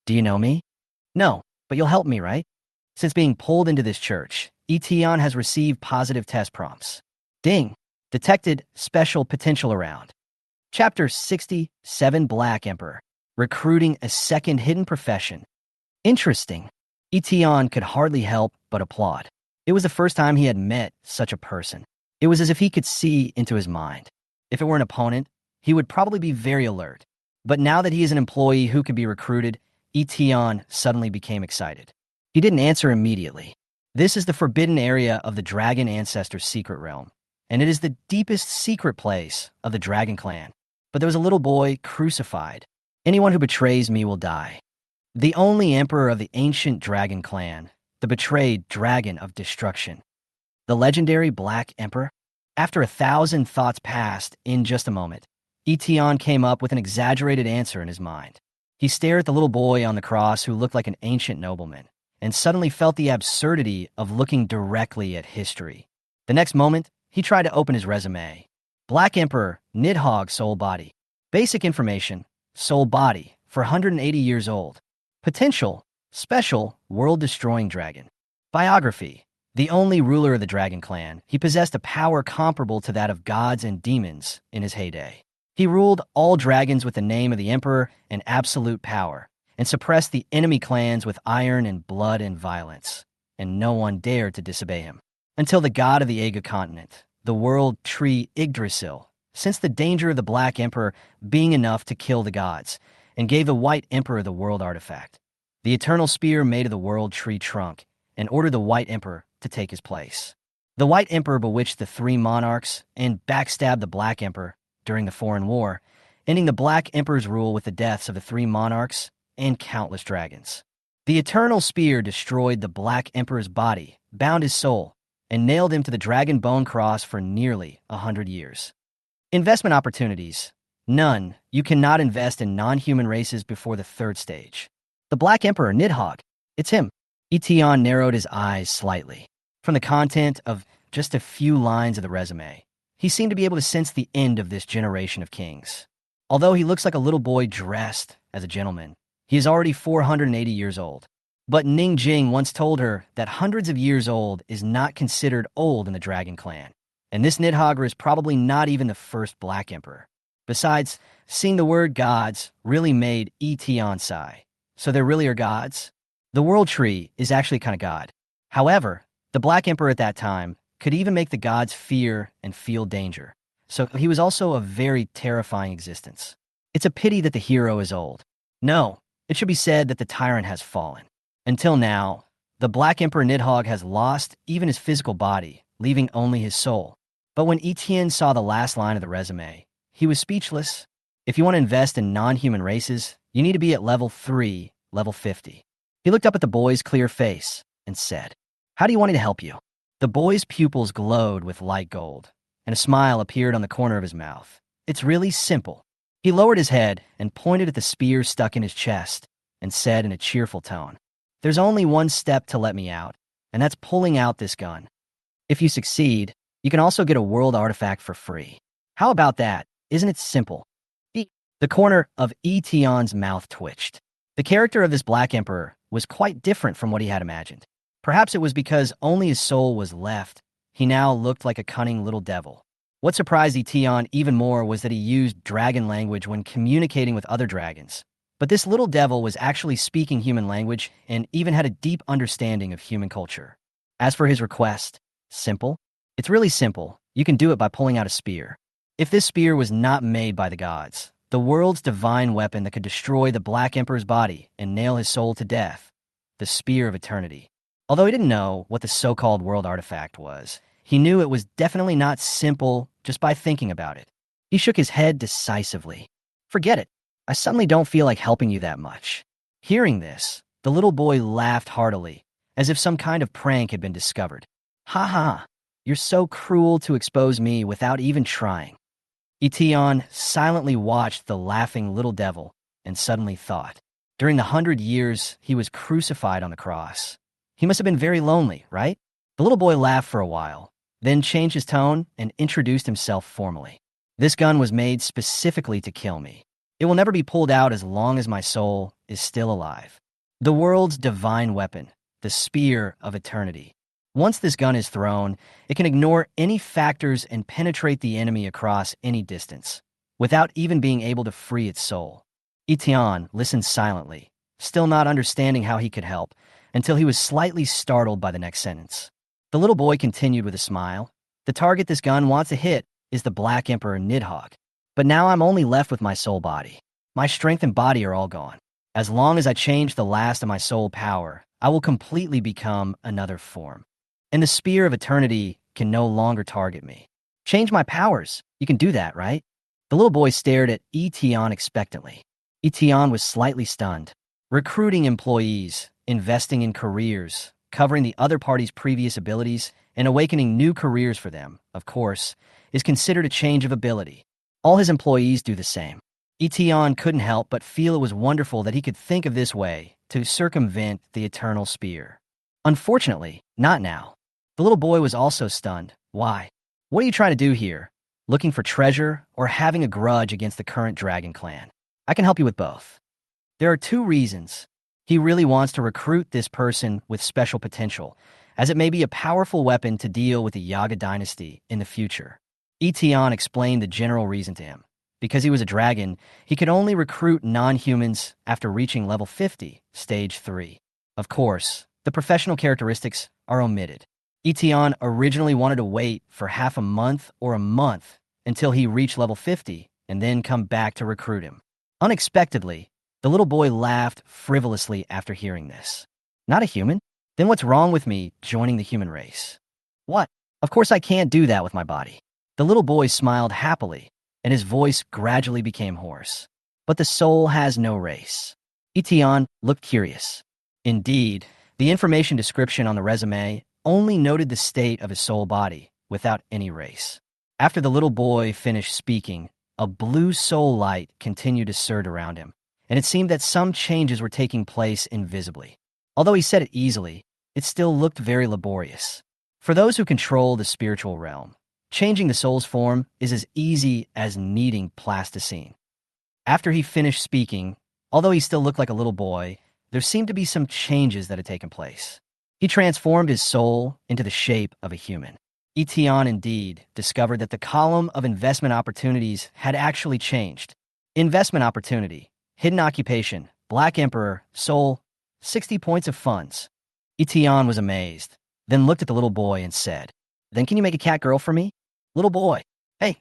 "Do you know me?" "No, but you'll help me, right?" Since being pulled into this church, Yi Tian has received positive test prompts. Ding! Detected special potential around. Chapter 67 Black Emperor. Recruiting a second hidden profession. Interesting. Yi Tian could hardly help but applaud. It was the first time he had met such a person. It was as if he could see into his mind. If it were an opponent, he would probably be very alert. But now that he is an employee who could be recruited, Yi Tian suddenly became excited. He didn't answer immediately. This is the forbidden area of the Dragon Ancestor's secret realm, and it is the deepest secret place of the Dragon Clan. But there was a little boy crucified. "Anyone who betrays me will die." The only emperor of the ancient Dragon Clan, the betrayed Dragon of Destruction. The legendary Black Emperor? After 1,000 thoughts passed in just a moment, Yi Tian came up with an exaggerated answer in his mind. He stared at the little boy on the cross who looked like an ancient nobleman, and suddenly felt the absurdity of looking directly at history. The next moment, he tried to open his resume. Black Emperor, Nidhogg Soul Body. Basic information, Soul Body, for 180 years old. Potential, Special, World-Destroying Dragon. Biography, the only ruler of the Dragon Clan, he possessed a power comparable to that of gods and demons in his heyday. He ruled all dragons with the name of the Emperor and absolute power, and suppressed the enemy clans with iron and blood and violence, and no one dared to disobey him. Until the god of the Aga continent, the world tree Yggdrasil, sensed the danger of the Black Emperor being enough to kill the gods, and gave the White Emperor the world artifact, the eternal spear made of the world tree trunk, and ordered the White Emperor to take his place. The White Emperor bewitched the three monarchs and backstabbed the Black Emperor during the Foreign War, ending the Black Emperor's rule with the deaths of the three monarchs and countless dragons. The eternal spear destroyed the Black Emperor's body, bound his soul, and nailed him to the dragon bone cross for nearly 100 years. Investment opportunities. None. You cannot invest in non-human races before the third stage. The Black Emperor, Nidhogg. It's him. Yi Tian narrowed his eyes slightly. From the content of just a few lines of the resume, he seemed to be able to sense the end of this generation of kings. Although he looks like a little boy dressed as a gentleman, he is already 480 years old. But Ning Jing once told her that hundreds of years old is not considered old in the Dragon Clan, and this Nidhogg is probably not even the first Black Emperor. Besides, seeing the word gods really made Yi Tian sigh. So there really are gods? The world tree is actually kind of god. However, the Black Emperor at that time could even make the gods fear and feel danger. So he was also a very terrifying existence. It's a pity that the hero is old. No, it should be said that the tyrant has fallen. Until now, the Black Emperor Nidhogg has lost even his physical body, leaving only his soul. But when Yi Tian saw the last line of the resume, he was speechless. If you want to invest in non-human races, you need to be at level 3, level 50. He looked up at the boy's clear face and said, "How do you want me to help you?" The boy's pupils glowed with light gold, and a smile appeared on the corner of his mouth. "It's really simple." He lowered his head and pointed at the spear stuck in his chest and said in a cheerful tone, "There's only one step to let me out, and that's pulling out this gun. If you succeed, you can also get a world artifact for free. How about that? Isn't it simple?" The corner of Yi Tian's mouth twitched. The character of this Black Emperor was quite different from what he had imagined. Perhaps it was because only his soul was left. He now looked like a cunning little devil. What surprised Yi Tian even more was that he used dragon language when communicating with other dragons. But this little devil was actually speaking human language and even had a deep understanding of human culture. As for his request, simple? It's really simple. You can do it by pulling out a spear. If this spear was not made by the gods, the world's divine weapon that could destroy the Black Emperor's body and nail his soul to death, the Spear of Eternity. Although he didn't know what the so-called world artifact was, he knew it was definitely not simple just by thinking about it. He shook his head decisively. "Forget it. I suddenly don't feel like helping you that much." Hearing this, the little boy laughed heartily, as if some kind of prank had been discovered. "Ha ha, you're so cruel to expose me without even trying." Yi Tian silently watched the laughing little devil and suddenly thought, during the 100 years he was crucified on the cross. He must have been very lonely, right? The little boy laughed for a while, then changed his tone and introduced himself formally. This gun was made specifically to kill me. It will never be pulled out as long as my soul is still alive. The world's divine weapon, the spear of eternity. Once this gun is thrown, it can ignore any factors and penetrate the enemy across any distance, without even being able to free its soul. Yi Tian listened silently, still not understanding how he could help, until he was slightly startled by the next sentence. The little boy continued with a smile. The target this gun wants to hit is the Black Emperor Nidhogg. But now I'm only left with my soul body. My strength and body are all gone. As long as I change the last of my soul power, I will completely become another form. And the spear of eternity can no longer target me. Change my powers. You can do that, right? The little boy stared at Yi Tian expectantly. Yi Tian was slightly stunned. Recruiting employees, investing in careers, covering the other party's previous abilities, and awakening new careers for them, of course, is considered a change of ability. All his employees do the same. Yi Tian couldn't help but feel it was wonderful that he could think of this way to circumvent the eternal spear. Unfortunately, not now. The little boy was also stunned. Why? What are you trying to do here? Looking for treasure or having a grudge against the current dragon clan? I can help you with both. There are 2 reasons. He really wants to recruit this person with special potential, as it may be a powerful weapon to deal with the Yaga dynasty in the future. Yi Tian explained the general reason to him. Because he was a dragon, he could only recruit non-humans after reaching level 50, stage 3. Of course, the professional characteristics are omitted. Yi Tian originally wanted to wait for half a month or a month until he reached level 50 and then come back to recruit him. Unexpectedly, the little boy laughed frivolously after hearing this. Not a human? Then what's wrong with me joining the human race? What? Of course I can't do that with my body. The little boy smiled happily, and his voice gradually became hoarse. But the soul has no race. Yi Tian looked curious. Indeed, the information description on the resume only noted the state of his soul body, without any race. After the little boy finished speaking, a blue soul light continued to surge around him, and it seemed that some changes were taking place invisibly. Although he said it easily, it still looked very laborious. For those who control the spiritual realm, changing the soul's form is as easy as kneading plasticine. After he finished speaking, although he still looked like a little boy, there seemed to be some changes that had taken place. He transformed his soul into the shape of a human. Yi Tian indeed discovered that the column of investment opportunities had actually changed. Investment opportunity, hidden occupation, Black Emperor, soul, 60 points of funds. Yi Tian was amazed, then looked at the little boy and said, "Then can you make a cat girl for me?" Little boy, hey.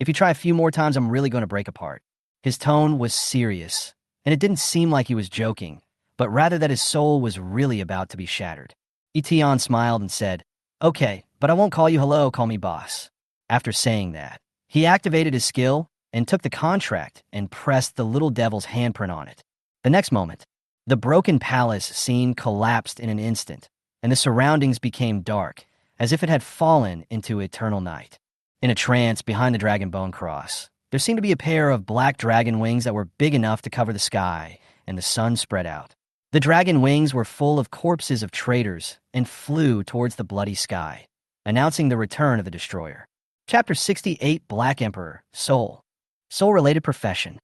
If you try a few more times, I'm really going to break apart. His tone was serious, and it didn't seem like he was joking, but rather that his soul was really about to be shattered. Yi Tian smiled and said, "Okay, but I won't call you hello, call me boss." After saying that, he activated his skill and took the contract and pressed the little devil's handprint on it. The next moment, the broken palace scene collapsed in an instant, and the surroundings became dark, as if it had fallen into eternal night. In a trance behind the dragon bone cross, there seemed to be a pair of black dragon wings that were big enough to cover the sky, and the sun spread out. The dragon wings were full of corpses of traitors and flew towards the bloody sky, announcing the return of the destroyer. Chapter 68, Black Emperor, Soul. Soul-related profession.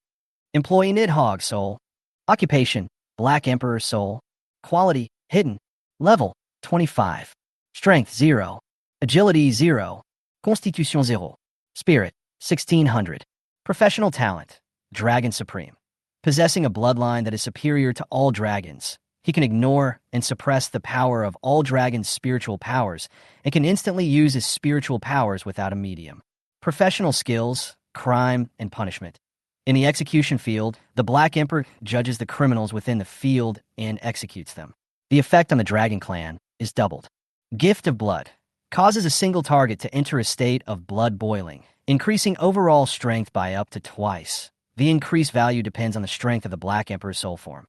Employee Nidhogg, Soul. Occupation, Black Emperor, Soul. Quality, Hidden. Level, 25. Strength, 0. Agility, 0. Constitution, 0. Spirit, 1600. Professional talent, Dragon Supreme. Possessing a bloodline that is superior to all dragons, he can ignore and suppress the power of all dragons' spiritual powers and can instantly use his spiritual powers without a medium. Professional skills, crime, and punishment. In the execution field, the Black Emperor judges the criminals within the field and executes them. The effect on the Dragon Clan is doubled. Gift of Blood. Causes a single target to enter a state of blood boiling, increasing overall strength by up to twice. The increased value depends on the strength of the Black Emperor's soul form.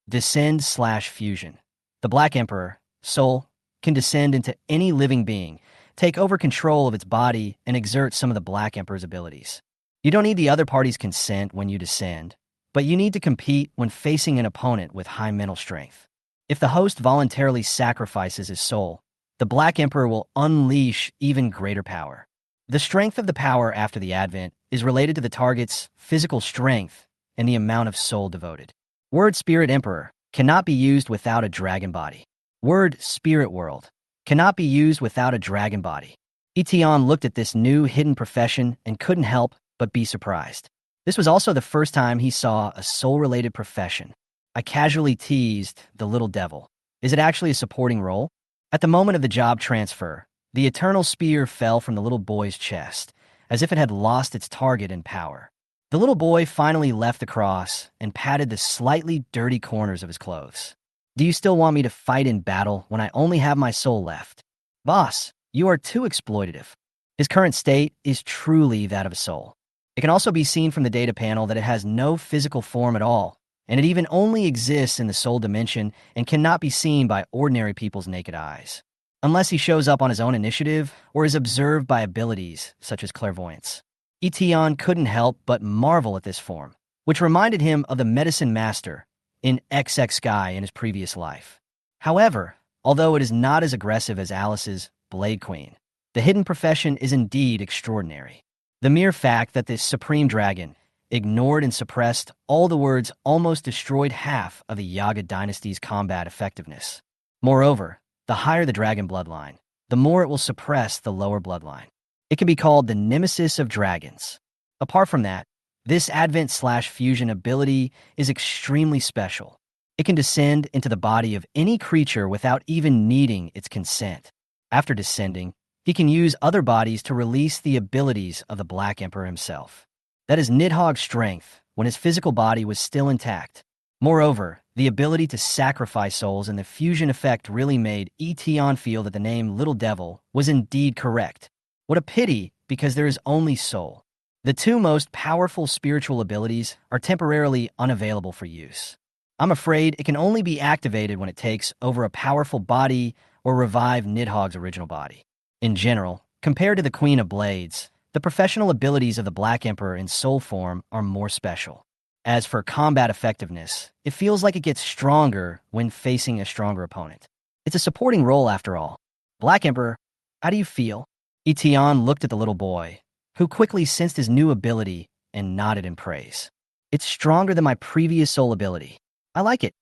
Descend/fusion. The Black Emperor, soul, can descend into any living being, take over control of its body, and exert some of the Black Emperor's abilities. You don't need the other party's consent when you descend, but you need to compete when facing an opponent with high mental strength. If the host voluntarily sacrifices his soul, the Black Emperor will unleash even greater power. The strength of the power after the advent is related to the target's physical strength and the amount of soul devoted. Word Spirit Emperor cannot be used without a dragon body. Word Spirit World cannot be used without a dragon body. Eton looked at this new hidden profession and couldn't help but be surprised. This was also the first time he saw a soul-related profession. I casually teased the little devil. Is it actually a supporting role? At the moment of the job transfer, the eternal spear fell from the little boy's chest, as if it had lost its target and power. The little boy finally left the cross and patted the slightly dirty corners of his clothes. Do you still want me to fight in battle when I only have my soul left? Boss, you are too exploitative. His current state is truly that of a soul. It can also be seen from the data panel that it has no physical form at all, and it even only exists in the soul dimension and cannot be seen by ordinary people's naked eyes, unless he shows up on his own initiative or is observed by abilities such as clairvoyance. Eton couldn't help but marvel at this form, which reminded him of the medicine master in XX Sky in his previous life. However, although it is not as aggressive as Alice's Blade Queen, the hidden profession is indeed extraordinary. The mere fact that this supreme dragon ignored and suppressed all the words almost destroyed half of the Yaga dynasty's combat effectiveness. Moreover, the higher the dragon bloodline, the more it will suppress the lower bloodline. It can be called the nemesis of dragons. Apart from that, this advent/fusion ability is extremely special. It can descend into the body of any creature without even needing its consent. After descending, he can use other bodies to release the abilities of the Black Emperor himself. That is Nidhogg's strength when his physical body was still intact. Moreover, the ability to sacrifice souls and the fusion effect really made Eton feel that the name Little Devil was indeed correct. What a pity, because there is only soul. The two most powerful spiritual abilities are temporarily unavailable for use. I'm afraid it can only be activated when it takes over a powerful body or revive Nidhogg's original body. In general, compared to the Queen of Blades, the professional abilities of the Black Emperor in soul form are more special. As for combat effectiveness, it feels like it gets stronger when facing a stronger opponent. It's a supporting role after all. Black Emperor, how do you feel? Eton looked at the little boy, who quickly sensed his new ability and nodded in praise. It's stronger than my previous soul ability. I like it,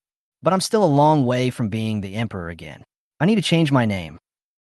but I'm still a long way from being the Emperor again. I need to change my name.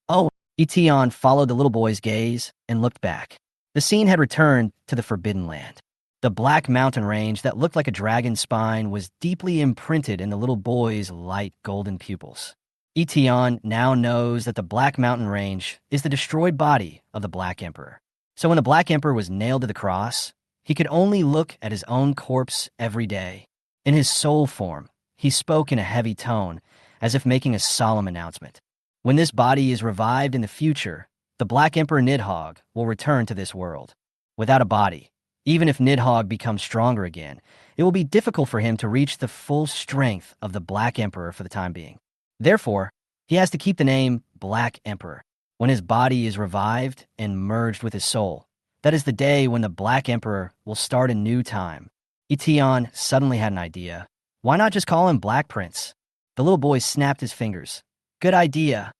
Oh, Eton followed the little boy's gaze and looked back. The scene had returned to the Forbidden Land. The black mountain range that looked like a dragon's spine was deeply imprinted in the little boy's light golden pupils. Eton now knows that the Black Mountain Range is the destroyed body of the Black Emperor. So when the Black Emperor was nailed to the cross, he could only look at his own corpse every day. In his soul form, he spoke in a heavy tone, as if making a solemn announcement. When this body is revived in the future, the Black Emperor Nidhogg will return to this world. Without a body, even if Nidhogg becomes stronger again, it will be difficult for him to reach the full strength of the Black Emperor for the time being. Therefore, he has to keep the name Black Emperor. When his body is revived and merged with his soul, that is the day when the Black Emperor will start a new time. Eton suddenly had an idea. Why not just call him Black Prince? The little boy snapped his fingers. Good idea.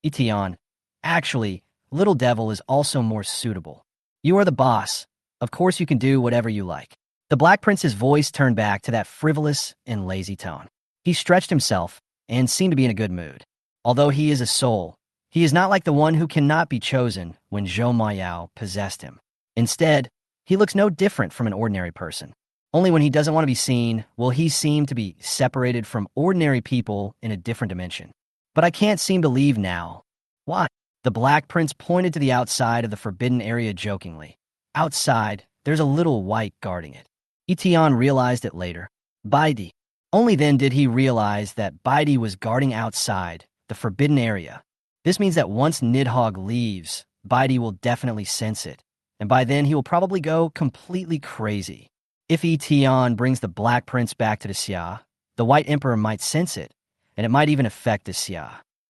Eton, actually, Little Devil is also more suitable. You are the boss. Of course you can do whatever you like. The Black Prince's voice turned back to that frivolous and lazy tone. He stretched himself and seemed to be in a good mood. Although he is a soul, he is not like the one who cannot be chosen when Zhou Mayao possessed him. Instead, he looks no different from an ordinary person. Only when he doesn't want to be seen will he seem to be separated from ordinary people in a different dimension. But I can't seem to leave now. Why? The Black Prince pointed to the outside of the forbidden area jokingly. Outside, there's a little white guarding it. Eton realized it later. Baidi. Only then did he realize that Baidi was guarding outside, the forbidden area. This means that once Nidhogg leaves, Baidi will definitely sense it, and by then he will probably go completely crazy. If Eton brings the Black Prince back to the Xia, the White Emperor might sense it, and it might even affect the Xia.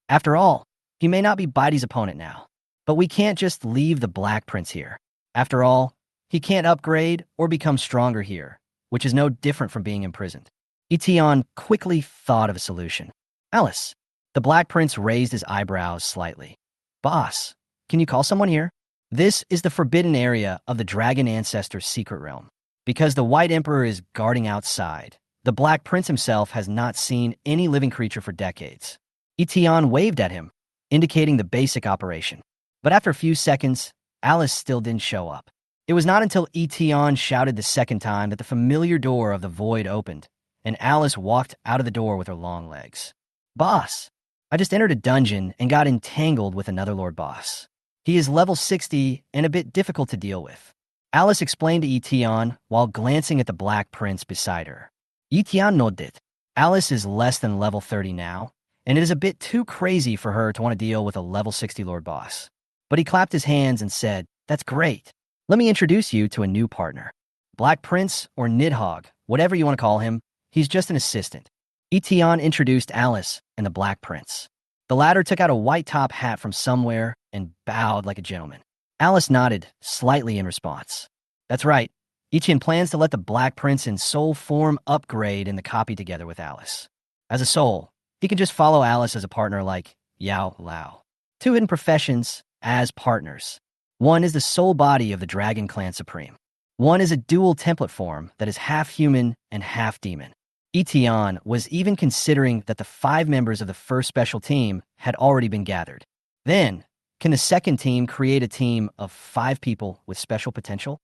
After all, he may not be Baidi's opponent now, but we can't just leave the Black Prince here. After all, he can't upgrade or become stronger here, which is no different from being imprisoned. Eton quickly thought of a solution. Alice. The Black Prince raised his eyebrows slightly. Boss, can you call someone here? This is the forbidden area of the Dragon Ancestor's secret realm. Because the White Emperor is guarding outside, the Black Prince himself has not seen any living creature for decades. Eton waved at him, indicating the basic operation. But after a few seconds, Alice still didn't show up. It was not until Eton shouted the second time that the familiar door of the void opened, and Alice walked out of the door with her long legs. Boss, I just entered a dungeon and got entangled with another Lord Boss. He is level 60 and a bit difficult to deal with. Alice explained to Eton while glancing at the Black Prince beside her. Eton nodded. Alice is less than level 30 now, and it is a bit too crazy for her to want to deal with a level 60 Lord Boss. But he clapped his hands and said, "That's great. Let me introduce you to a new partner. Black Prince or Nidhogg, whatever you want to call him, he's just an assistant." Eton introduced Alice and the Black Prince. The latter took out a white top hat from somewhere and bowed like a gentleman. Alice nodded slightly in response. That's right. Eton plans to let the Black Prince in soul form upgrade in the copy together with Alice. As a soul, he can just follow Alice as a partner like Yao Lao. Two hidden professions as partners. One is the soul body of the Dragon Clan Supreme. One is a dual template form that is half human and half demon. Eton was even considering that the 5 members of the first special team had already been gathered. Then, can the second team create a team of 5 people with special potential?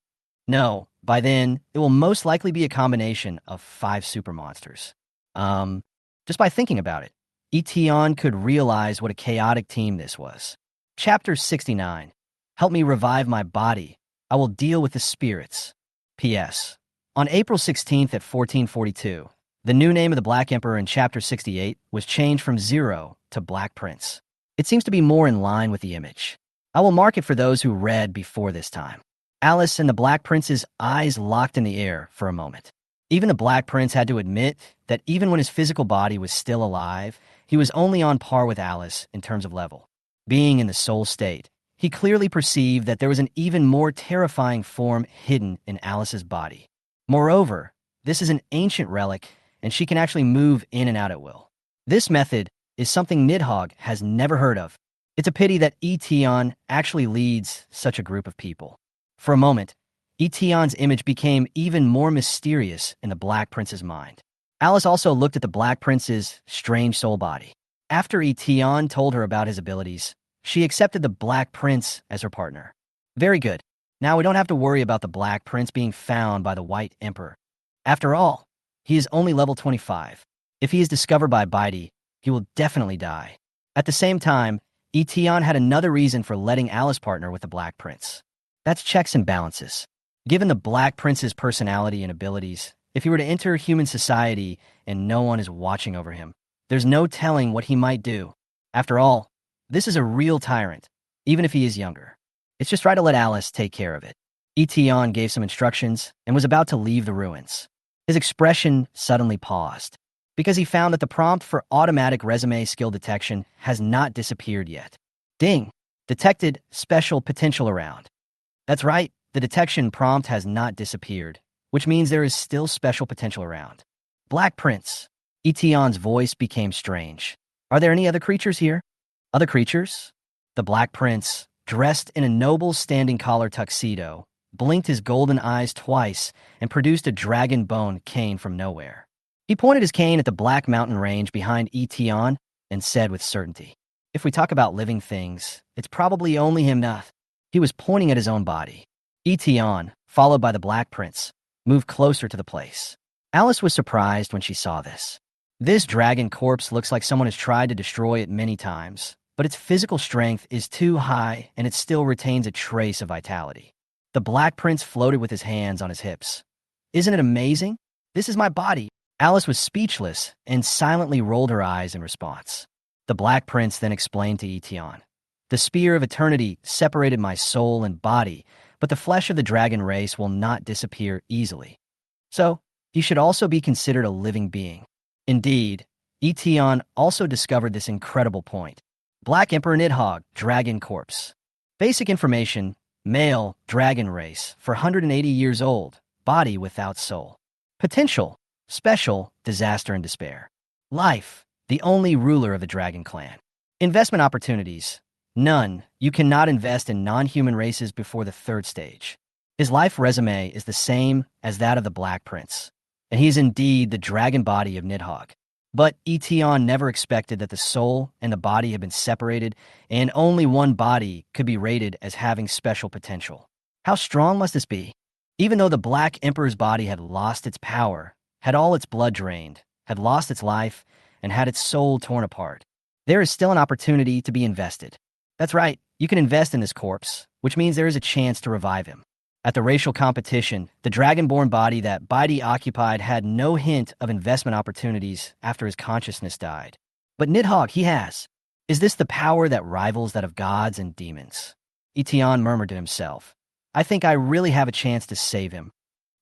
No, by then, it will most likely be a combination of 5 super monsters. Just by thinking about it, Eton could realize what a chaotic team this was. Chapter 69. Help me revive my body. I will deal with the spirits. P.S. On April 16th at 1442, the new name of the Black Emperor in Chapter 68 was changed from Zero to Black Prince. It seems to be more in line with the image. I will mark it for those who read before this time. Alice and the Black Prince's eyes locked in the air for a moment. Even the Black Prince had to admit that even when his physical body was still alive, he was only on par with Alice in terms of level. Being in the soul state, he clearly perceived that there was an even more terrifying form hidden in Alice's body. Moreover, this is an ancient relic, and she can actually move in and out at will. This method is something Nidhogg has never heard of. It's a pity that Eton actually leads such a group of people. For a moment, Eton's image became even more mysterious in the Black Prince's mind. Alice also looked at the Black Prince's strange soul body. After Eton told her about his abilities, she accepted the Black Prince as her partner. Very good. Now we don't have to worry about the Black Prince being found by the White Emperor. After all, he is only level 25. If he is discovered by Baidi, he will definitely die. At the same time, Eton had another reason for letting Alice partner with the Black Prince. That's checks and balances. Given the Black Prince's personality and abilities, if he were to enter human society and no one is watching over him, there's no telling what he might do. After all, this is a real tyrant, even if he is younger. It's just right to let Alice take care of it. Eton gave some instructions and was about to leave the ruins. His expression suddenly paused, because he found that the prompt for automatic resume skill detection has not disappeared yet. Ding! Detected special potential around. That's right, the detection prompt has not disappeared, which means there is still special potential around. Black Prince. Eton's voice became strange. Are there any other creatures here? Other creatures? The Black Prince, dressed in a noble standing collar tuxedo, blinked his golden eyes twice and produced a dragon bone cane from nowhere. He pointed his cane at the Black Mountain range behind Eton and said with certainty, "If we talk about living things, it's probably only Himnath." He was pointing at his own body. Eton, followed by the Black Prince, moved closer to the place. Alice was surprised when she saw this. This dragon corpse looks like someone has tried to destroy it many times, but its physical strength is too high and it still retains a trace of vitality. The Black Prince floated with his hands on his hips. "Isn't it amazing? This is my body." Alice was speechless and silently rolled her eyes in response. The Black Prince then explained to Eton, "The spear of eternity separated my soul and body, but the flesh of the dragon race will not disappear easily. So, he should also be considered a living being." Indeed, Eton also discovered this incredible point. Black Emperor Nidhogg, dragon corpse. Basic information, male, dragon race, for 180 years old, body without soul. Potential, special, disaster, and despair. Life, the only ruler of the dragon clan. Investment opportunities, none. You cannot invest in non-human races before the third stage. His life resume is the same as that of the Black Prince, and he is indeed the dragon body of Nidhogg. But Eton never expected that the soul and the body had been separated, and only one body could be rated as having special potential. How strong must this be? Even though the Black Emperor's body had lost its power, had all its blood drained, had lost its life, and had its soul torn apart, there is still an opportunity to be invested. That's right, you can invest in this corpse, which means there is a chance to revive him. At the racial competition, the dragonborn body that Baidi occupied had no hint of investment opportunities after his consciousness died. But Nidhogg, he has. Is this the power that rivals that of gods and demons? Eton murmured to himself. I think I really have a chance to save him.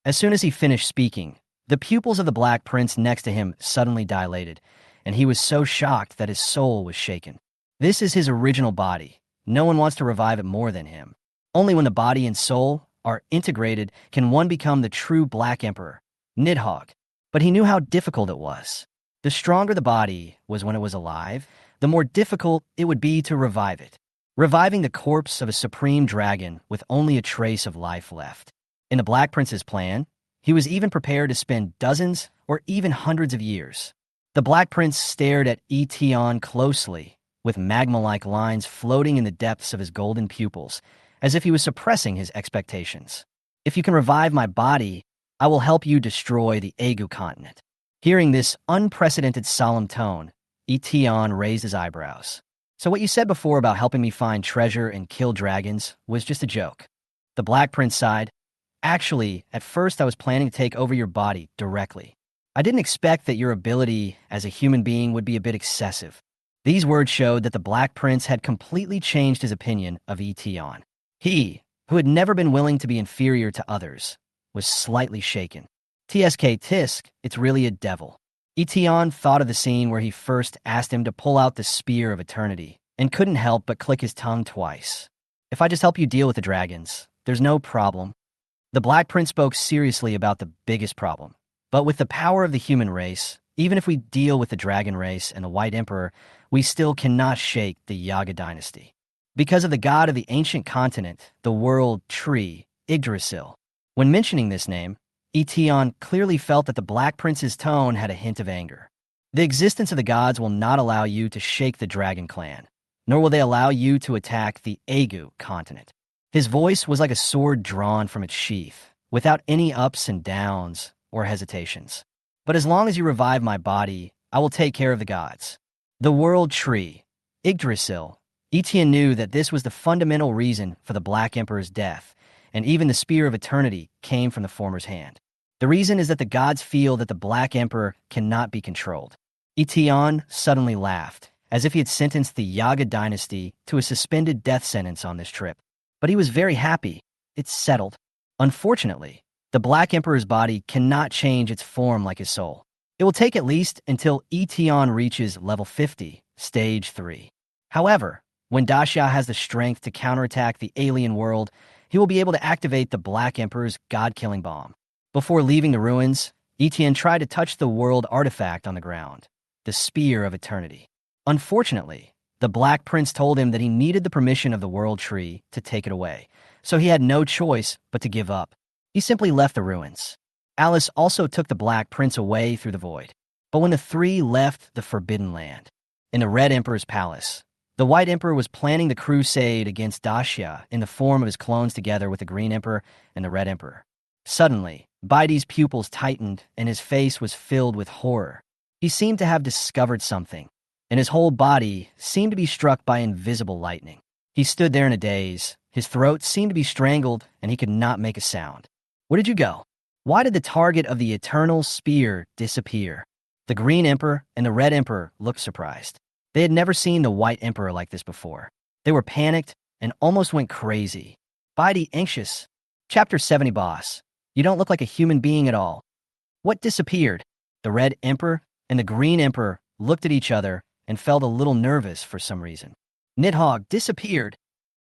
As soon as he finished speaking, the pupils of the Black Prince next to him suddenly dilated, and he was so shocked that his soul was shaken. This is his original body. No one wants to revive it more than him. Only when the body and soul are integrated can one become the true Black Emperor, Nidhogg. But he knew how difficult it was. The stronger the body was when it was alive, the more difficult it would be to revive it. Reviving the corpse of a supreme dragon with only a trace of life left. In the Black Prince's plan, he was even prepared to spend dozens or even hundreds of years. The Black Prince stared at Eton closely, with magma-like lines floating in the depths of his golden pupils, as if he was suppressing his expectations. If you can revive my body, I will help you destroy the Agu continent. Hearing this unprecedented solemn tone, Eton raised his eyebrows. So what you said before about helping me find treasure and kill dragons was just a joke. The Black Prince sighed. Actually, at first I was planning to take over your body directly. I didn't expect that your ability as a human being would be a bit excessive. These words showed that the Black Prince had completely changed his opinion of Eton. He, who had never been willing to be inferior to others, was slightly shaken. TSK Tisk, it's really a devil. Eton thought of the scene where he first asked him to pull out the Spear of Eternity, and couldn't help but click his tongue twice. If I just help you deal with the dragons, there's no problem. The Black Prince spoke seriously about the biggest problem. But with the power of the human race, even if we deal with the dragon race and the White Emperor, we still cannot shake the Yaga dynasty. Because of the god of the ancient continent, the world tree, Yggdrasil. When mentioning this name, Eton clearly felt that the Black Prince's tone had a hint of anger. The existence of the gods will not allow you to shake the dragon clan, nor will they allow you to attack the Agu continent. His voice was like a sword drawn from its sheath, without any ups and downs or hesitations. But as long as you revive my body, I will take care of the gods. The world tree, Yggdrasil. Eton knew that this was the fundamental reason for the Black Emperor's death, and even the Spear of Eternity came from the former's hand. The reason is that the gods feel that the Black Emperor cannot be controlled. Eton suddenly laughed, as if he had sentenced the Yaga dynasty to a suspended death sentence on this trip. But he was very happy. It's settled. Unfortunately, the Black Emperor's body cannot change its form like his soul. It will take at least until Eton reaches level 50, stage 3. However, when Daxia has the strength to counterattack the alien world, he will be able to activate the Black Emperor's god-killing bomb. Before leaving the ruins, Eton tried to touch the world artifact on the ground, the Spear of Eternity. Unfortunately, the Black Prince told him that he needed the permission of the World Tree to take it away, so he had no choice but to give up. He simply left the ruins. Alice also took the Black Prince away through the void. But when the three left the Forbidden Land, in the Red Emperor's palace, the White Emperor was planning the crusade against Daxia in the form of his clones together with the Green Emperor and the Red Emperor. Suddenly, Baidi's pupils tightened and his face was filled with horror. He seemed to have discovered something, and his whole body seemed to be struck by invisible lightning. He stood there in a daze. His throat seemed to be strangled, and he could not make a sound. Where did you go? Why did the target of the Eternal Spear disappear? The Green Emperor and the Red Emperor looked surprised. They had never seen the White Emperor like this before. They were panicked and almost went crazy. Baidi anxious. Chapter 70 Boss. You don't look like a human being at all. What disappeared? The Red Emperor and the Green Emperor looked at each other and felt a little nervous for some reason. Nidhogg disappeared.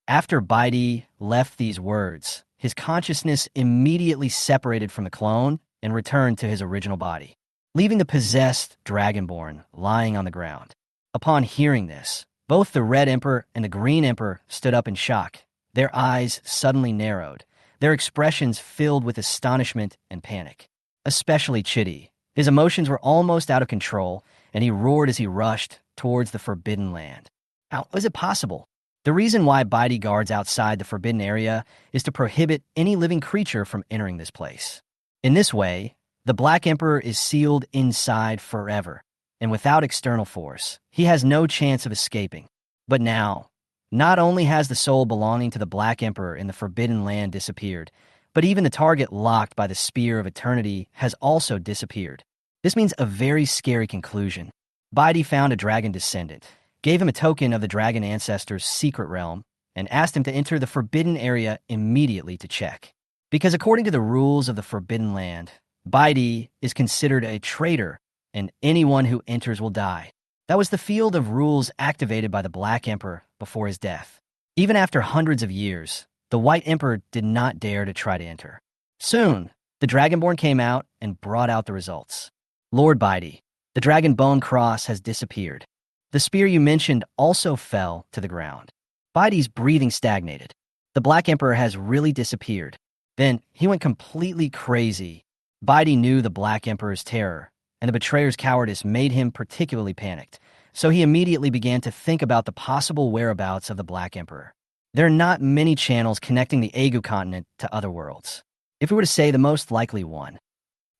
After Baidi left these words, his consciousness immediately separated from the clone and returned to his original body, leaving the possessed Dragonborn lying on the ground. Upon hearing this, both the Red Emperor and the Green Emperor stood up in shock. Their eyes suddenly narrowed, their expressions filled with astonishment and panic. Especially Chitty. His emotions were almost out of control, and he roared as he rushed towards the Forbidden Land. How was it possible? The reason why Baidi guards outside the Forbidden Area is to prohibit any living creature from entering this place. In this way, the Black Emperor is sealed inside forever, and without external force, he has no chance of escaping. But now, not only has the soul belonging to the Black Emperor in the Forbidden Land disappeared, but even the target locked by the Spear of Eternity has also disappeared. This means a very scary conclusion. Baidi found a dragon descendant, gave him a token of the dragon ancestor's secret realm, and asked him to enter the Forbidden Area immediately to check. Because according to the rules of the Forbidden Land, Baidi is considered a traitor, and anyone who enters will die. That was the field of rules activated by the Black Emperor before his death. Even after hundreds of years, the White Emperor did not dare to try to enter. Soon, the Dragonborn came out and brought out the results. Lord Baidi, the Dragon Bone Cross has disappeared. The spear you mentioned also fell to the ground. Baidi's breathing stagnated. The Black Emperor has really disappeared. Then he went completely crazy. Baidi knew the Black Emperor's terror, and the betrayer's cowardice made him particularly panicked, so he immediately began to think about the possible whereabouts of the Black Emperor. There are not many channels connecting the Aegu continent to other worlds. If we were to say the most likely one,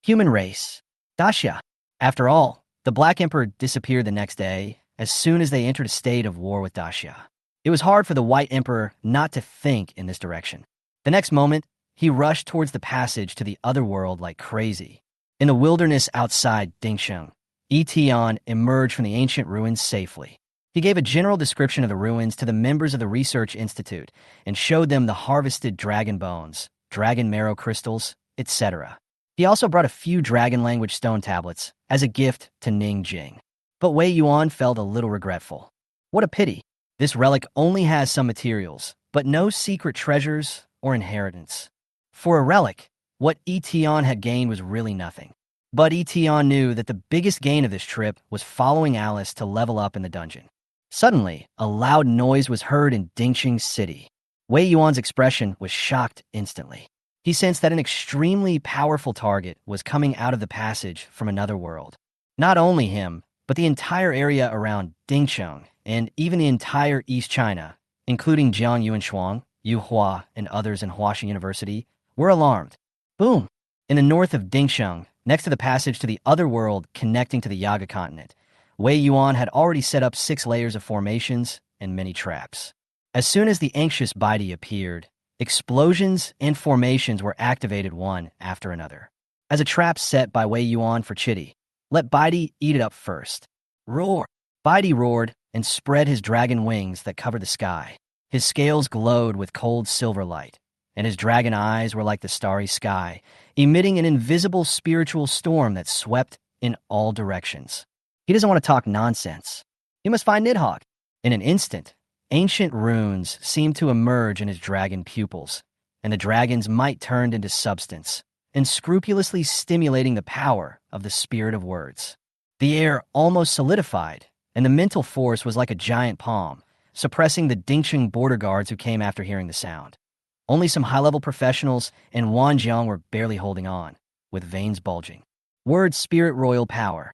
human race, Dacia. After all, the Black Emperor disappeared the next day as soon as they entered a state of war with Dacia. It was hard for the White Emperor not to think in this direction. The next moment, he rushed towards the passage to the other world like crazy. In the wilderness outside Dingsheng, Yi Tian emerged from the ancient ruins safely. He gave a general description of the ruins to the members of the Research Institute and showed them the harvested dragon bones, dragon marrow crystals, etc. He also brought a few dragon-language stone tablets as a gift to Ning Jing. But Wei Yuan felt a little regretful. What a pity. This relic only has some materials, but no secret treasures or inheritance. For a relic, what Yi Tian had gained was really nothing. But Yi Tian knew that the biggest gain of this trip was following Alice to level up in the dungeon. Suddenly, a loud noise was heard in Dingxing City. Wei Yuan's expression was shocked instantly. He sensed that an extremely powerful target was coming out of the passage from another world. Not only him, but the entire area around Dingcheng and even the entire East China, including Jiang Yuanshuang, Yu Hua, and others in Huaxi University, were alarmed. Boom! In the north of Dingsheng, next to the passage to the other world connecting to the Yaga continent, Wei Yuan had already set up 6 layers of formations and many traps. As soon as the anxious Baidi appeared, explosions and formations were activated one after another. As a trap set by Wei Yuan for Chitty, let Baidi eat it up first. Roar! Baidi roared and spread his dragon wings that covered the sky. His scales glowed with cold silver light, and his dragon eyes were like the starry sky, emitting an invisible spiritual storm that swept in all directions. He doesn't want to talk nonsense. He must find Nidhogg. In an instant, ancient runes seemed to emerge in his dragon pupils, and the dragon's might turned into substance, unscrupulously stimulating the power of the spirit of words. The air almost solidified, and the mental force was like a giant palm, suppressing the Dingcheng border guards who came after hearing the sound. Only some high-level professionals and Wan Jang were barely holding on, with veins bulging. Word spirit royal power.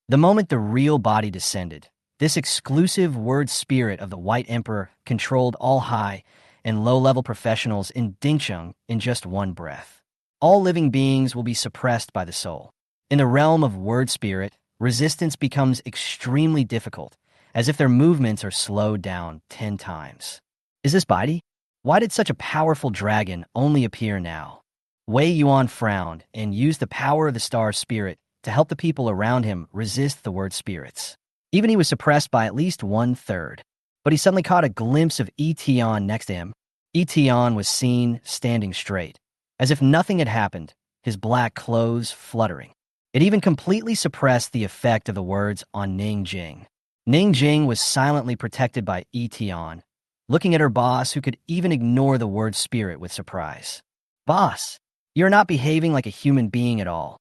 The moment the real body descended, this exclusive word spirit of the White Emperor controlled all high and low-level professionals in Dingcheng in just one breath. All living beings will be suppressed by the soul. In the realm of word spirit, resistance becomes extremely difficult, as if their movements are slowed down 10 times. Is this Baidi? Why did such a powerful dragon only appear now? Wei Yuan frowned and used the power of the star spirit to help the people around him resist the word spirits. Even he was suppressed by at least 1/3. But he suddenly caught a glimpse of Yi Tian next to him. Yi Tian was seen standing straight, as if nothing had happened, his black clothes fluttering. It even completely suppressed the effect of the words on Ning Jing. Ning Jing was silently protected by Yi Tian, looking at her boss who could even ignore the word spirit with surprise. Boss, You're not behaving like a human being at all.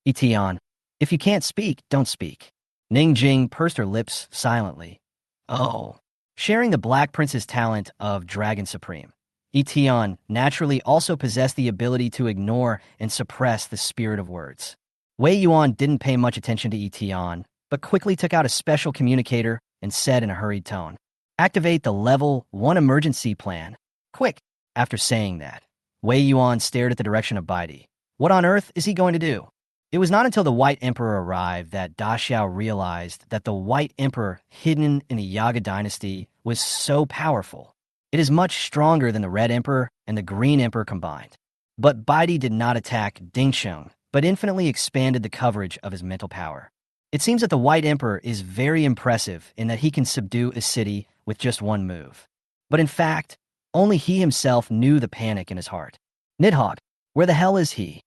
Yi Tian, if you can't speak, don't speak. Ning Jing pursed her lips silently. Oh. Sharing the Black Prince's talent of Dragon Supreme, Yi Tian naturally also possessed the ability to ignore and suppress the spirit of words. Wei Yuan didn't pay much attention to Yi Tian, but quickly took out a special communicator and said in a hurried tone, "Activate the Level 1 emergency plan. Quick!" After saying that, Wei Yuan stared at the direction of Baidi. What on earth is he going to do? It was not until the White Emperor arrived that Da Xiao realized that the White Emperor hidden in the Yaga dynasty was so powerful. It is much stronger than the Red Emperor and the Green Emperor combined. But Baidi did not attack Dingsheng, but infinitely expanded the coverage of his mental power. It seems that the White Emperor is very impressive in that he can subdue a city with just one move. But in fact, only he himself knew the panic in his heart. Nidhogg, where the hell is he?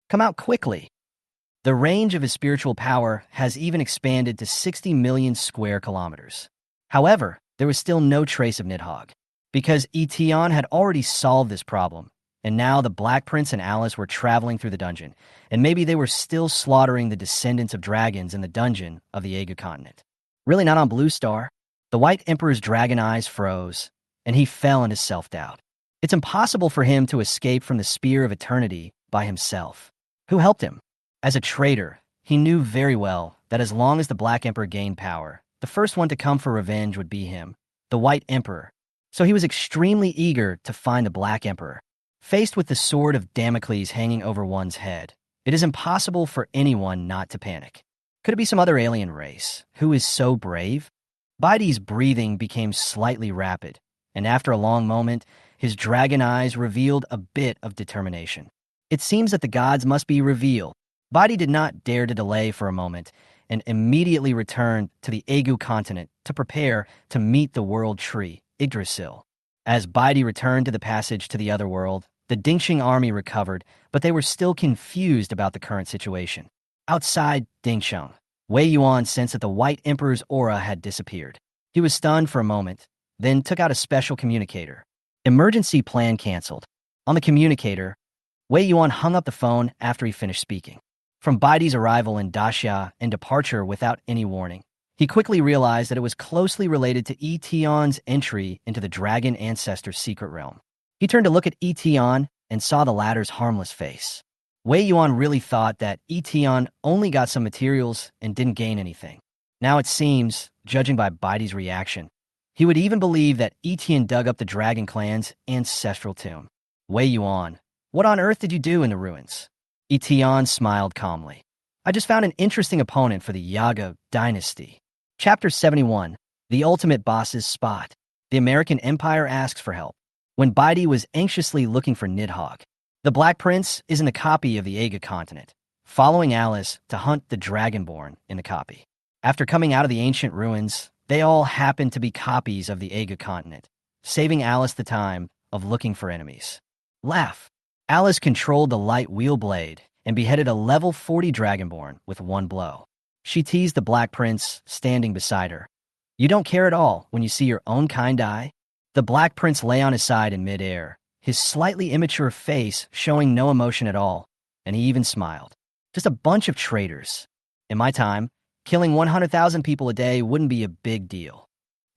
Come out quickly. The range of his spiritual power has even expanded to 60 million square kilometers. However, there was still no trace of Nidhogg, because Yi Tian had already solved this problem, and now the Black Prince and Alice were traveling through the dungeon, and maybe they were still slaughtering the descendants of dragons in the dungeon of the Aegu continent. Really not on Blue Star? The White Emperor's dragon eyes froze, and he fell in his self-doubt. It's impossible for him to escape from the Spear of Eternity by himself. Who helped him? As a traitor, he knew very well that as long as the Black Emperor gained power, the first one to come for revenge would be him, the White Emperor. So he was extremely eager to find the Black Emperor. Faced with the sword of Damocles hanging over one's head, it is impossible for anyone not to panic. Could it be some other alien race who is so brave? Baidi's breathing became slightly rapid, and after a long moment, his dragon eyes revealed a bit of determination. It seems that the gods must be revealed. Baidi did not dare to delay for a moment and immediately returned to the Aegu continent to prepare to meet the world tree, Yggdrasil. As Baidi returned to the passage to the other world, the Dingxing army recovered, but they were still confused about the current situation. Outside Dingsheng, Wei Yuan sensed that the White Emperor's aura had disappeared. He was stunned for a moment, then took out a special communicator. Emergency plan canceled. On the communicator, Wei Yuan hung up the phone after he finished speaking. From Baidi's arrival in Daxia and departure without any warning, he quickly realized that it was closely related to Yi Tian's entry into the Dragon Ancestor's secret realm. He turned to look at Yi Tian and saw the latter's harmless face. Wei Yuan really thought that Yi Tian only got some materials and didn't gain anything. Now it seems, judging by Baidi's reaction, he would even believe that Yi Tian dug up the Dragon Clan's ancestral tomb. Wei Yuan, what on earth did you do in the ruins? Yi Tian smiled calmly. I just found an interesting opponent for the Yaga dynasty. Chapter 71, The Ultimate Boss's Spot. The American Empire asks for help. When Baidi was anxiously looking for Nidhogg, the Black Prince is in the copy of the Aegu continent, following Alice to hunt the Dragonborn in the copy. After coming out of the ancient ruins, they all happen to be copies of the Aegu continent, saving Alice the time of looking for enemies. Laugh. Alice controlled the light wheel blade and beheaded a level 40 Dragonborn with one blow. She teased the Black Prince standing beside her. You don't care at all when you see your own kind die? The Black Prince lay on his side in midair, his slightly immature face showing no emotion at all, and he even smiled. Just a bunch of traitors. In my time, killing 100,000 people a day wouldn't be a big deal.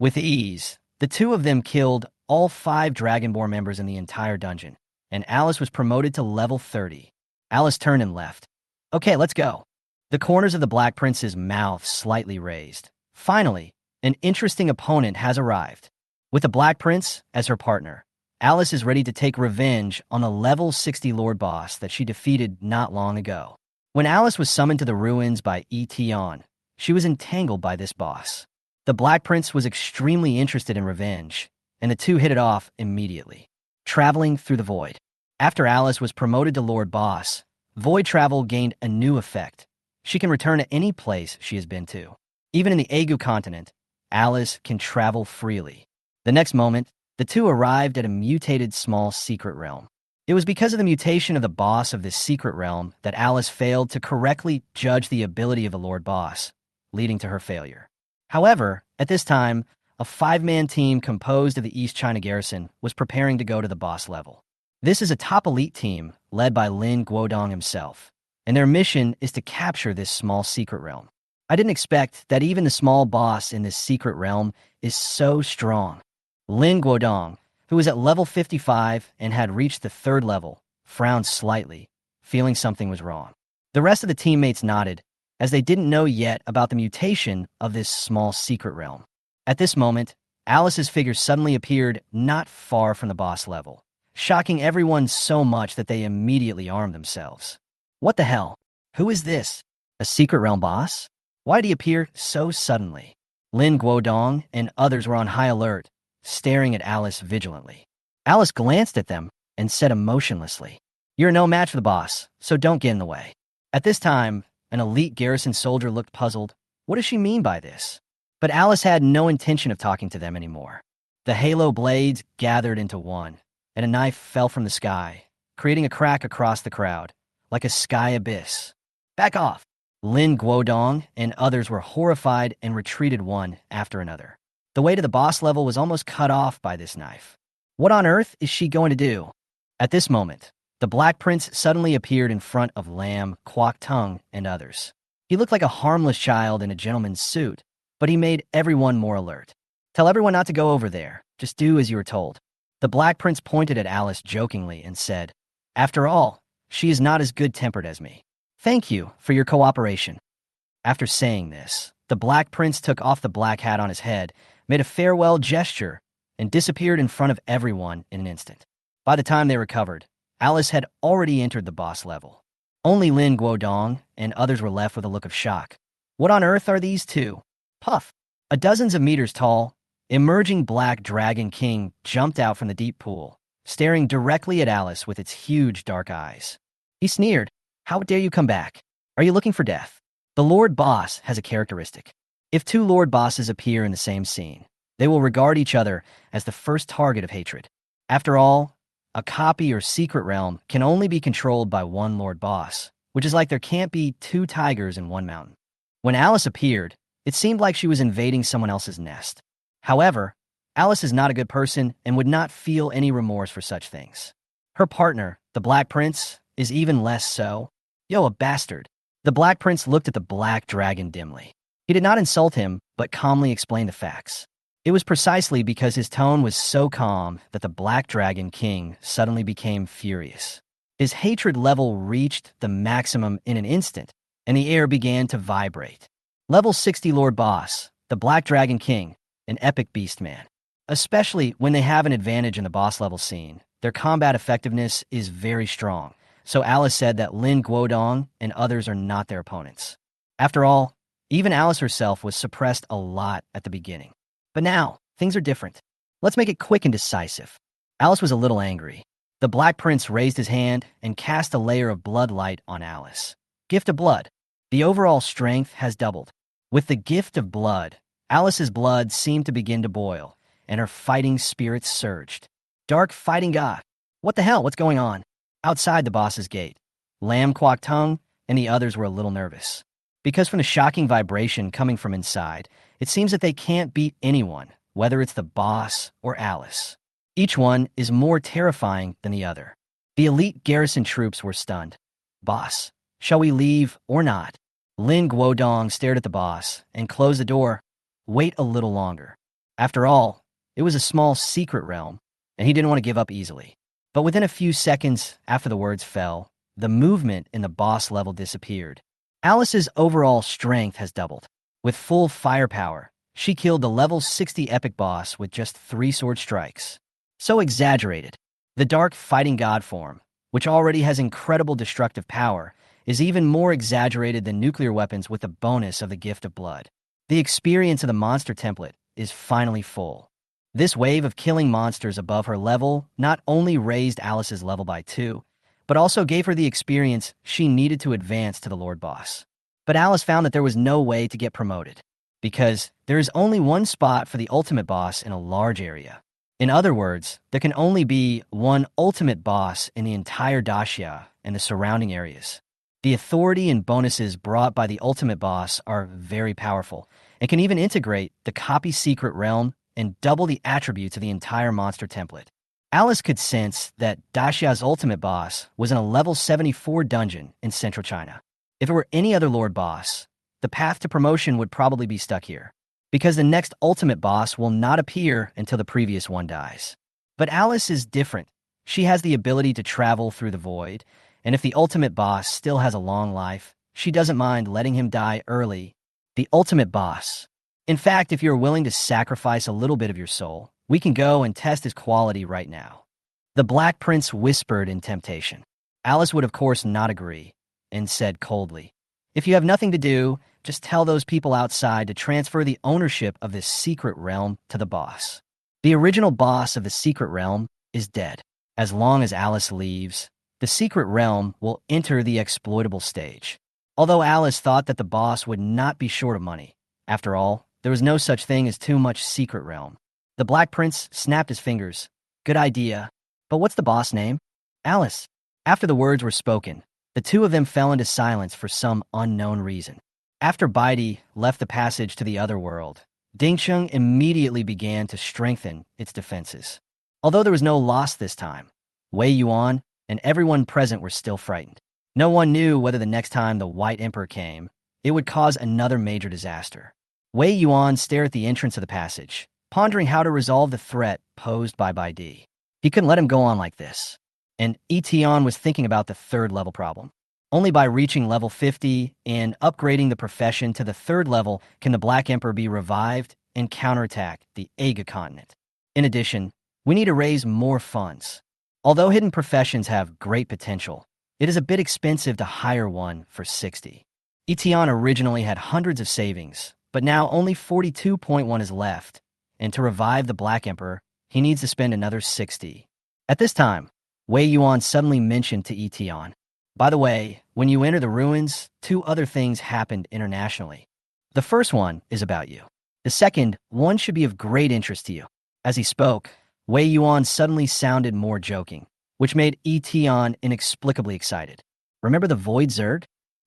With ease, the two of them killed all 5 Dragonborn members in the entire dungeon, and Alice was promoted to level 30. Alice turned and left. Okay, let's go. The corners of the Black Prince's mouth slightly raised. Finally, an interesting opponent has arrived. With the Black Prince as her partner, Alice is ready to take revenge on the level 60 Lord Boss that she defeated not long ago. When Alice was summoned to the ruins by Yi Tian, she was entangled by this boss. The Black Prince was extremely interested in revenge, and the two hit it off immediately. Traveling through the void. After Alice was promoted to Lord Boss, void travel gained a new effect. She can return to any place she has been to. Even in the Aegu continent, Alice can travel freely. The next moment, the two arrived at a mutated small secret realm. It was because of the mutation of the boss of this secret realm that Alice failed to correctly judge the ability of the Lord Boss, leading to her failure. However, at this time, a 5-man team composed of the East China garrison was preparing to go to the boss level. This is a top elite team led by Lin Guodong himself, and their mission is to capture this small secret realm. I didn't expect that even the small boss in this secret realm is so strong. Lin Guodong, who was at level 55 and had reached the 3rd level, frowned slightly, feeling something was wrong. The rest of the teammates nodded, as they didn't know yet about the mutation of this small secret realm. At this moment, Alice's figure suddenly appeared not far from the boss level, shocking everyone so much that they immediately armed themselves. What the hell? Who is this? A secret realm boss? Why did he appear so suddenly? Lin Guodong and others were on high alert, staring at Alice vigilantly. Alice glanced at them and said emotionlessly, "You're no match for the boss, so don't get in the way." At this time, an elite garrison soldier looked puzzled. What does she mean by this? But Alice had no intention of talking to them anymore. The halo blades gathered into one, and a knife fell from the sky, creating a crack across the crowd, like a sky abyss. "Back off!" Lin Guodong and others were horrified and retreated one after another. The way to the boss level was almost cut off by this knife. What on earth is she going to do? At this moment, the Black Prince suddenly appeared in front of Lam, Kwok Tung, and others. He looked like a harmless child in a gentleman's suit, but he made everyone more alert. "Tell everyone not to go over there. Just do as you were told." The Black Prince pointed at Alice jokingly and said, "After all, she is not as good-tempered as me. Thank you for your cooperation." After saying this, the Black Prince took off the black hat on his head, made a farewell gesture, and disappeared in front of everyone in an instant. By the time they recovered, Alice had already entered the boss level. Only Lin Guodong and others were left with a look of shock. What on earth are these two? Puff! A dozens of meters tall, emerging black dragon king jumped out from the deep pool, staring directly at Alice with its huge dark eyes. He sneered, "How dare you come back? Are you looking for death?" The Lord Boss has a characteristic. If two Lord Bosses appear in the same scene, they will regard each other as the first target of hatred. After all, a copy or secret realm can only be controlled by one Lord Boss, which is like there can't be two tigers in one mountain. When Alice appeared, it seemed like she was invading someone else's nest. However, Alice is not a good person and would not feel any remorse for such things. Her partner, the Black Prince, is even less so. "Yo, a bastard." The Black Prince looked at the black dragon dimly. He did not insult him, but calmly explained the facts. It was precisely because his tone was so calm that the Black Dragon King suddenly became furious. His hatred level reached the maximum in an instant, and the air began to vibrate. Level 60 Lord Boss, the Black Dragon King, an epic beast man. Especially when they have an advantage in the boss level scene, their combat effectiveness is very strong. So Alice said that Lin Guodong and others are not their opponents. After all, even Alice herself was suppressed a lot at the beginning. But now, things are different. Let's make it quick and decisive. Alice was a little angry. The Black Prince raised his hand and cast a layer of blood light on Alice. Gift of blood. The overall strength has doubled. With the gift of blood, Alice's blood seemed to begin to boil, and her fighting spirits surged. Dark fighting god. What the hell? What's going on? Outside the boss's gate, Lam Kwok Tung and the others were a little nervous. Because from the shocking vibration coming from inside, it seems that they can't beat anyone, whether it's the boss or Alice. Each one is more terrifying than the other. The elite garrison troops were stunned. "Boss, shall we leave or not?" Lin Guodong stared at the boss and closed the door. Wait a little longer. After all, it was a small secret realm, and he didn't want to give up easily. But within a few seconds after the words fell, the movement in the boss level disappeared. Alice's overall strength has doubled. With full firepower, she killed the level 60 epic boss with just 3 sword strikes. So exaggerated. The dark fighting god form, which already has incredible destructive power, is even more exaggerated than nuclear weapons with the bonus of the gift of blood. The experience of the monster template is finally full. This wave of killing monsters above her level not only raised Alice's level by 2, but also gave her the experience she needed to advance to the Lord Boss. But Alice found that there was no way to get promoted, because there is only one spot for the ultimate boss in a large area. In other words, there can only be one ultimate boss in the entire Daxia and the surrounding areas. The authority and bonuses brought by the ultimate boss are very powerful, and can even integrate the copy secret realm and double the attributes of the entire monster template. Alice could sense that Daxia's ultimate boss was in a level 74 dungeon in central China. If it were any other lord boss, the path to promotion would probably be stuck here, because the next ultimate boss will not appear until the previous one dies. But Alice is different. She has the ability to travel through the void, and if the ultimate boss still has a long life, she doesn't mind letting him die early. The ultimate boss. In fact, if you're willing to sacrifice a little bit of your soul, we can go and test his quality right now. The Black Prince whispered in temptation. Alice would of course not agree, and said coldly, "If you have nothing to do, just tell those people outside to transfer the ownership of this secret realm to the boss. The original boss of the secret realm is dead. As long as Alice leaves, the secret realm will enter the exploitable stage." Although Alice thought that the boss would not be short of money. After all, there was no such thing as too much secret realm. The Black Prince snapped his fingers. "Good idea. But what's the boss name?" "Alice." After the words were spoken, the two of them fell into silence for some unknown reason. After Baidi left the passage to the other world, Dingcheng immediately began to strengthen its defenses. Although there was no loss this time, Wei Yuan and everyone present were still frightened. No one knew whether the next time the White Emperor came, it would cause another major disaster. Wei Yuan stared at the entrance of the passage, pondering how to resolve the threat posed by Baidi. He couldn't let him go on like this. And Yi Tian was thinking about the third level problem. Only by reaching level 50 and upgrading the profession to the third level can the Black Emperor be revived and counterattack the Aga continent. In addition, we need to raise more funds. Although hidden professions have great potential, it is a bit expensive to hire one for 60. Yi Tian originally had hundreds of savings, but now only 42.1 is left, and to revive the Black Emperor, he needs to spend another 60. At this time, Wei Yuan suddenly mentioned to Yi Tian, "By the way, when you enter the ruins, two other things happened internationally. The first one is about you. The second one should be of great interest to you." As he spoke, Wei Yuan suddenly sounded more joking, which made Yi Tian inexplicably excited. Remember the Void Zerg?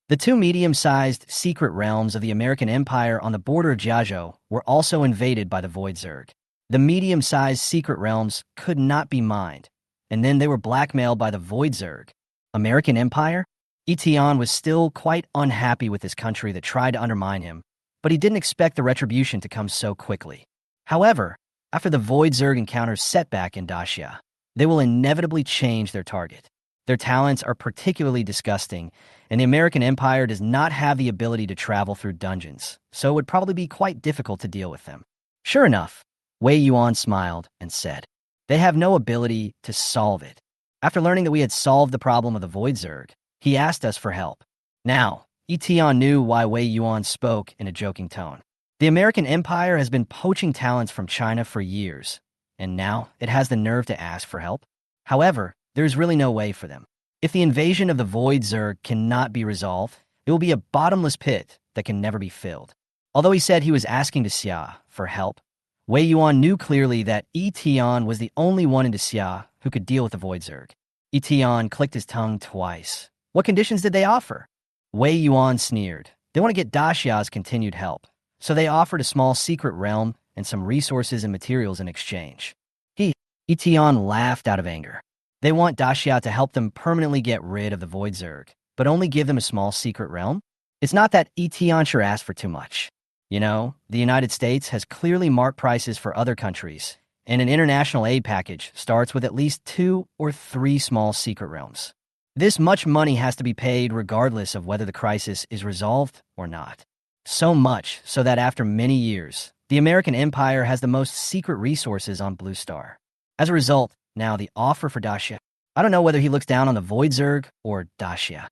The two medium-sized secret realms of the American Empire on the border of Jiazhou were also invaded by the Void Zerg. The medium-sized secret realms could not be mined, and then they were blackmailed by the Void Zerg. American Empire? Yi Tian was still quite unhappy with this country that tried to undermine him, but he didn't expect the retribution to come so quickly. However, after the Void Zerg encounters setback in Daxia, they will inevitably change their target. Their talents are particularly disgusting, and the American Empire does not have the ability to travel through dungeons, so it would probably be quite difficult to deal with them. Sure enough, Wei Yuan smiled and said, "They have no ability to solve it." After learning that we had solved the problem of the Void Zerg, he asked us for help. Now, Yi Tian knew why Wei Yuan spoke in a joking tone. The American Empire has been poaching talents from China for years, and now it has the nerve to ask for help. However, there is really no way for them. If the invasion of the Void Zerg cannot be resolved, it will be a bottomless pit that can never be filled. Although he said he was asking to Xia for help, Wei Yuan knew clearly that Yi Tian was the only one in Xia who could deal with the Void Zerg. Yi Tian clicked his tongue twice. What conditions did they offer? Wei Yuan sneered. They want to get Daxia's continued help, so they offered a small secret realm and some resources and materials in exchange. Yi Tian laughed out of anger. They want Daxia to help them permanently get rid of the Void Zerg, but only give them a small secret realm? It's not that Yi Tian sure asked for too much. You know, the United States has clearly marked prices for other countries, and an international aid package starts with at least 2 or 3 small secret realms. This much money has to be paid regardless of whether the crisis is resolved or not. So much so that after many years, the American Empire has the most secret resources on Blue Star. As a result, now the offer for Daxia. I don't know whether he looks down on the Void Zerg or Daxia.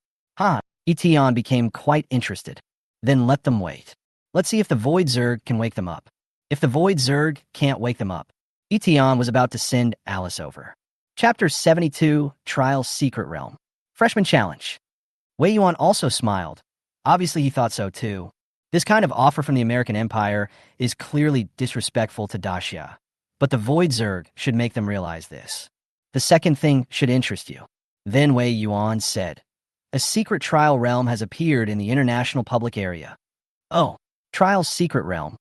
Yi Tian became quite interested. Then let them wait. Let's see if the Void Zerg can wake them up. If the Void Zerg can't wake them up, Yi Tian was about to send Alice over. Chapter 72, Trial Secret Realm. Freshman Challenge. Wei Yuan also smiled. Obviously he thought so too. This kind of offer from the American Empire is clearly disrespectful to Daxia, but the Void Zerg should make them realize this. The second thing should interest you. Then Wei Yuan said, "A secret trial realm has appeared in the international public area." Oh, Trial Secret Realm.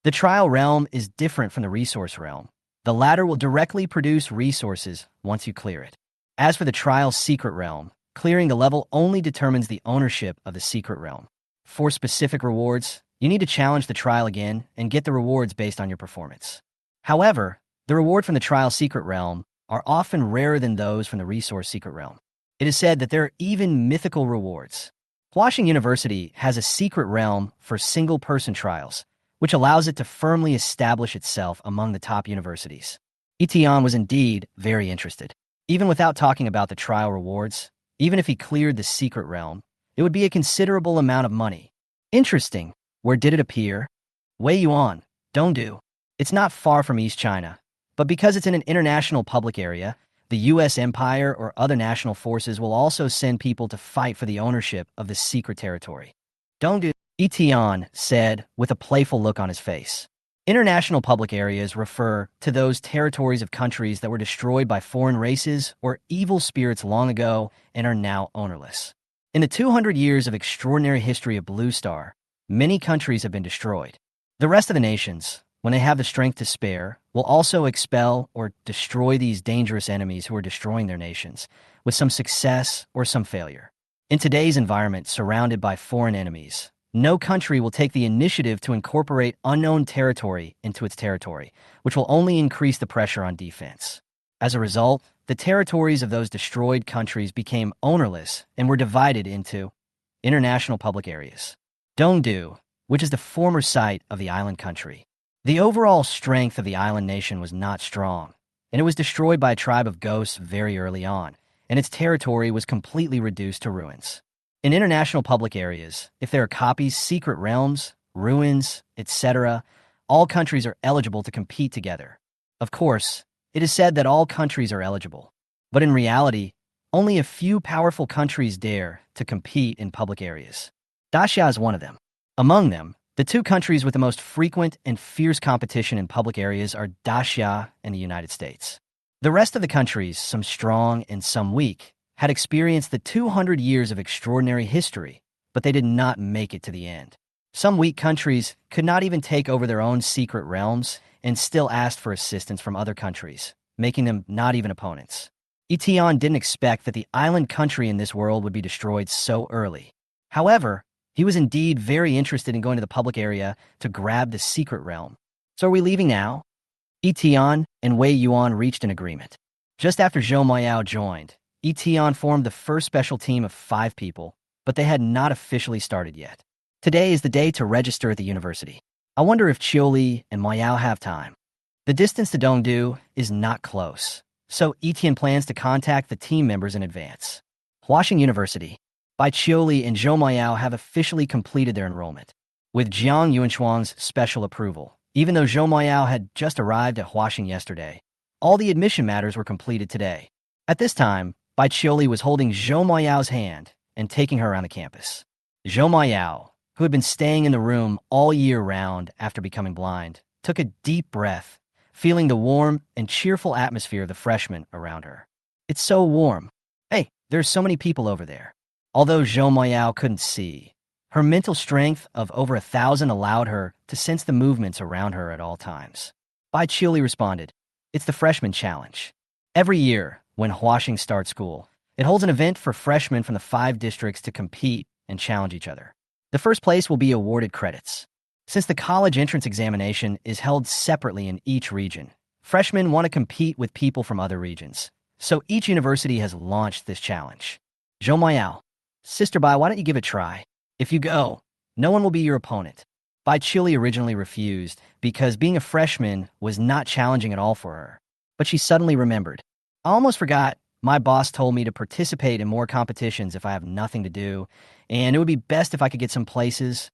The trial realm is different from the resource realm. The latter will directly produce resources once you clear it. As for the trial's secret realm, clearing the level only determines the ownership of the secret realm. For specific rewards, you need to challenge the trial again and get the rewards based on your performance. However, the reward from the trial secret realm are often rarer than those from the resource secret realm. It is said that there are even mythical rewards. Washington University has a secret realm for single-person trials, which allows it to firmly establish itself among the top universities. Yi Tian was indeed very interested. Even without talking about the trial rewards, even if he cleared the secret realm, it would be a considerable amount of money. Interesting. Where did it appear? Wei Yuan, Dongdu. It's not far from East China, but because it's in an international public area, the U.S. Empire or other national forces will also send people to fight for the ownership of this secret territory. Dongdu, Yi Tian said with a playful look on his face. International public areas refer to those territories of countries that were destroyed by foreign races or evil spirits long ago and are now ownerless. In the 200 years of extraordinary history of Blue Star, many countries have been destroyed. The rest of the nations, when they have the strength to spare, will also expel or destroy these dangerous enemies who are destroying their nations, with some success or some failure. In today's environment surrounded by foreign enemies, no country will take the initiative to incorporate unknown territory into its territory, which will only increase the pressure on defense. As a result, the territories of those destroyed countries became ownerless and were divided into international public areas. Dongdu, which is the former site of the island country. The overall strength of the island nation was not strong, and it was destroyed by a tribe of ghosts very early on, and its territory was completely reduced to ruins. In international public areas, if there are copies, secret realms, ruins, etc., all countries are eligible to compete together. Of course, it is said that all countries are eligible, but in reality, only a few powerful countries dare to compete in public areas. Daxia is one of them. Among them, the two countries with the most frequent and fierce competition in public areas are Daxia and the United States. The rest of the countries, some strong and some weak, had experienced the 200 years of extraordinary history, but they did not make it to the end. Some weak countries could not even take over their own secret realms and still asked for assistance from other countries, making them not even opponents. Yi Tian didn't expect that the island country in this world would be destroyed so early. However, he was indeed very interested in going to the public area to grab the secret realm. So are we leaving now? Yi Tian and Wei Yuan reached an agreement. Just after Zhou Moyao joined, Yi Tian formed the first special team of 5 people, but they had not officially started yet. Today is the day to register at the university. I wonder if Chioli and Moyao have time. The distance to Dongdu is not close, so Yi Tian plans to contact the team members in advance. Washington University, Bai Chioli and Zhou Moyao have officially completed their enrollment, with Jiang Yuanshuang's special approval. Even though Zhou Moyao had just arrived at Washington yesterday, all the admission matters were completed today. At this time, Bai Chioli was holding Zhou Moyao's hand and taking her around the campus. Zhou Moyao, who had been staying in the room all year round after becoming blind, took a deep breath, feeling the warm and cheerful atmosphere of the freshmen around her. It's so warm. Hey, there's so many people over there. Although Zhou Moyao couldn't see, her mental strength of over 1,000 allowed her to sense the movements around her at all times. Bai Chioli responded, "It's the freshman challenge. Every year, when Huaxing starts school, it holds an event for freshmen from the 5 districts to compete and challenge each other. The first place will be awarded credits. Since the college entrance examination is held separately in each region, freshmen want to compete with people from other regions. So each university has launched this challenge. Zhou Moyao, Sister Bai, why don't you give it a try? If you go, no one will be your opponent." Bai Chioli originally refused because being a freshman was not challenging at all for her. But she suddenly remembered. "I almost forgot. My boss told me to participate in more competitions if I have nothing to do, and it would be best if I could get some places."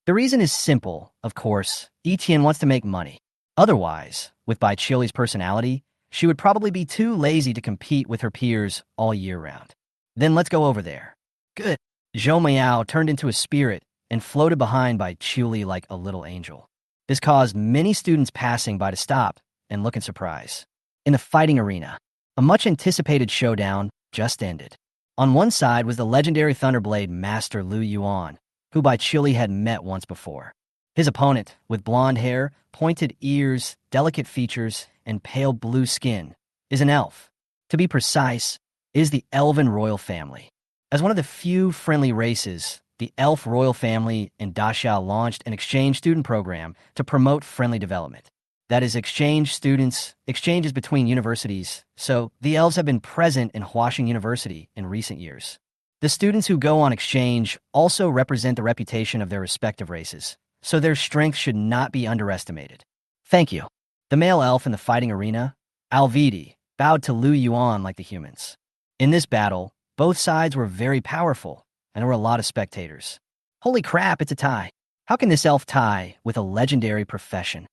The reason is simple, of course. Yi Tian wants to make money. Otherwise, with Bai Chioli's personality, she would probably be too lazy to compete with her peers all year round. Then let's go over there. Good. Zhou Moyao turned into a spirit and floated behind Bai Chioli like a little angel. This caused many students passing by to stop and look in surprise. In the fighting arena, a much-anticipated showdown just ended. On one side was the legendary Thunderblade Master Lu Yuan, who Bai Chioli had met once before. His opponent, with blonde hair, pointed ears, delicate features, and pale blue skin, is an elf. To be precise, is the elven royal family. As one of the few friendly races, the elf royal family in Daxia launched an exchange student program to promote friendly development. That is, exchanges between universities, so the elves have been present in Huaxing University in recent years. The students who go on exchange also represent the reputation of their respective races, so their strength should not be underestimated. Thank you. The male elf in the fighting arena, Alvidi, bowed to Lu Yuan like the humans. In this battle, both sides were very powerful, and there were a lot of spectators. Holy crap, it's a tie. How can this elf tie with a legendary profession?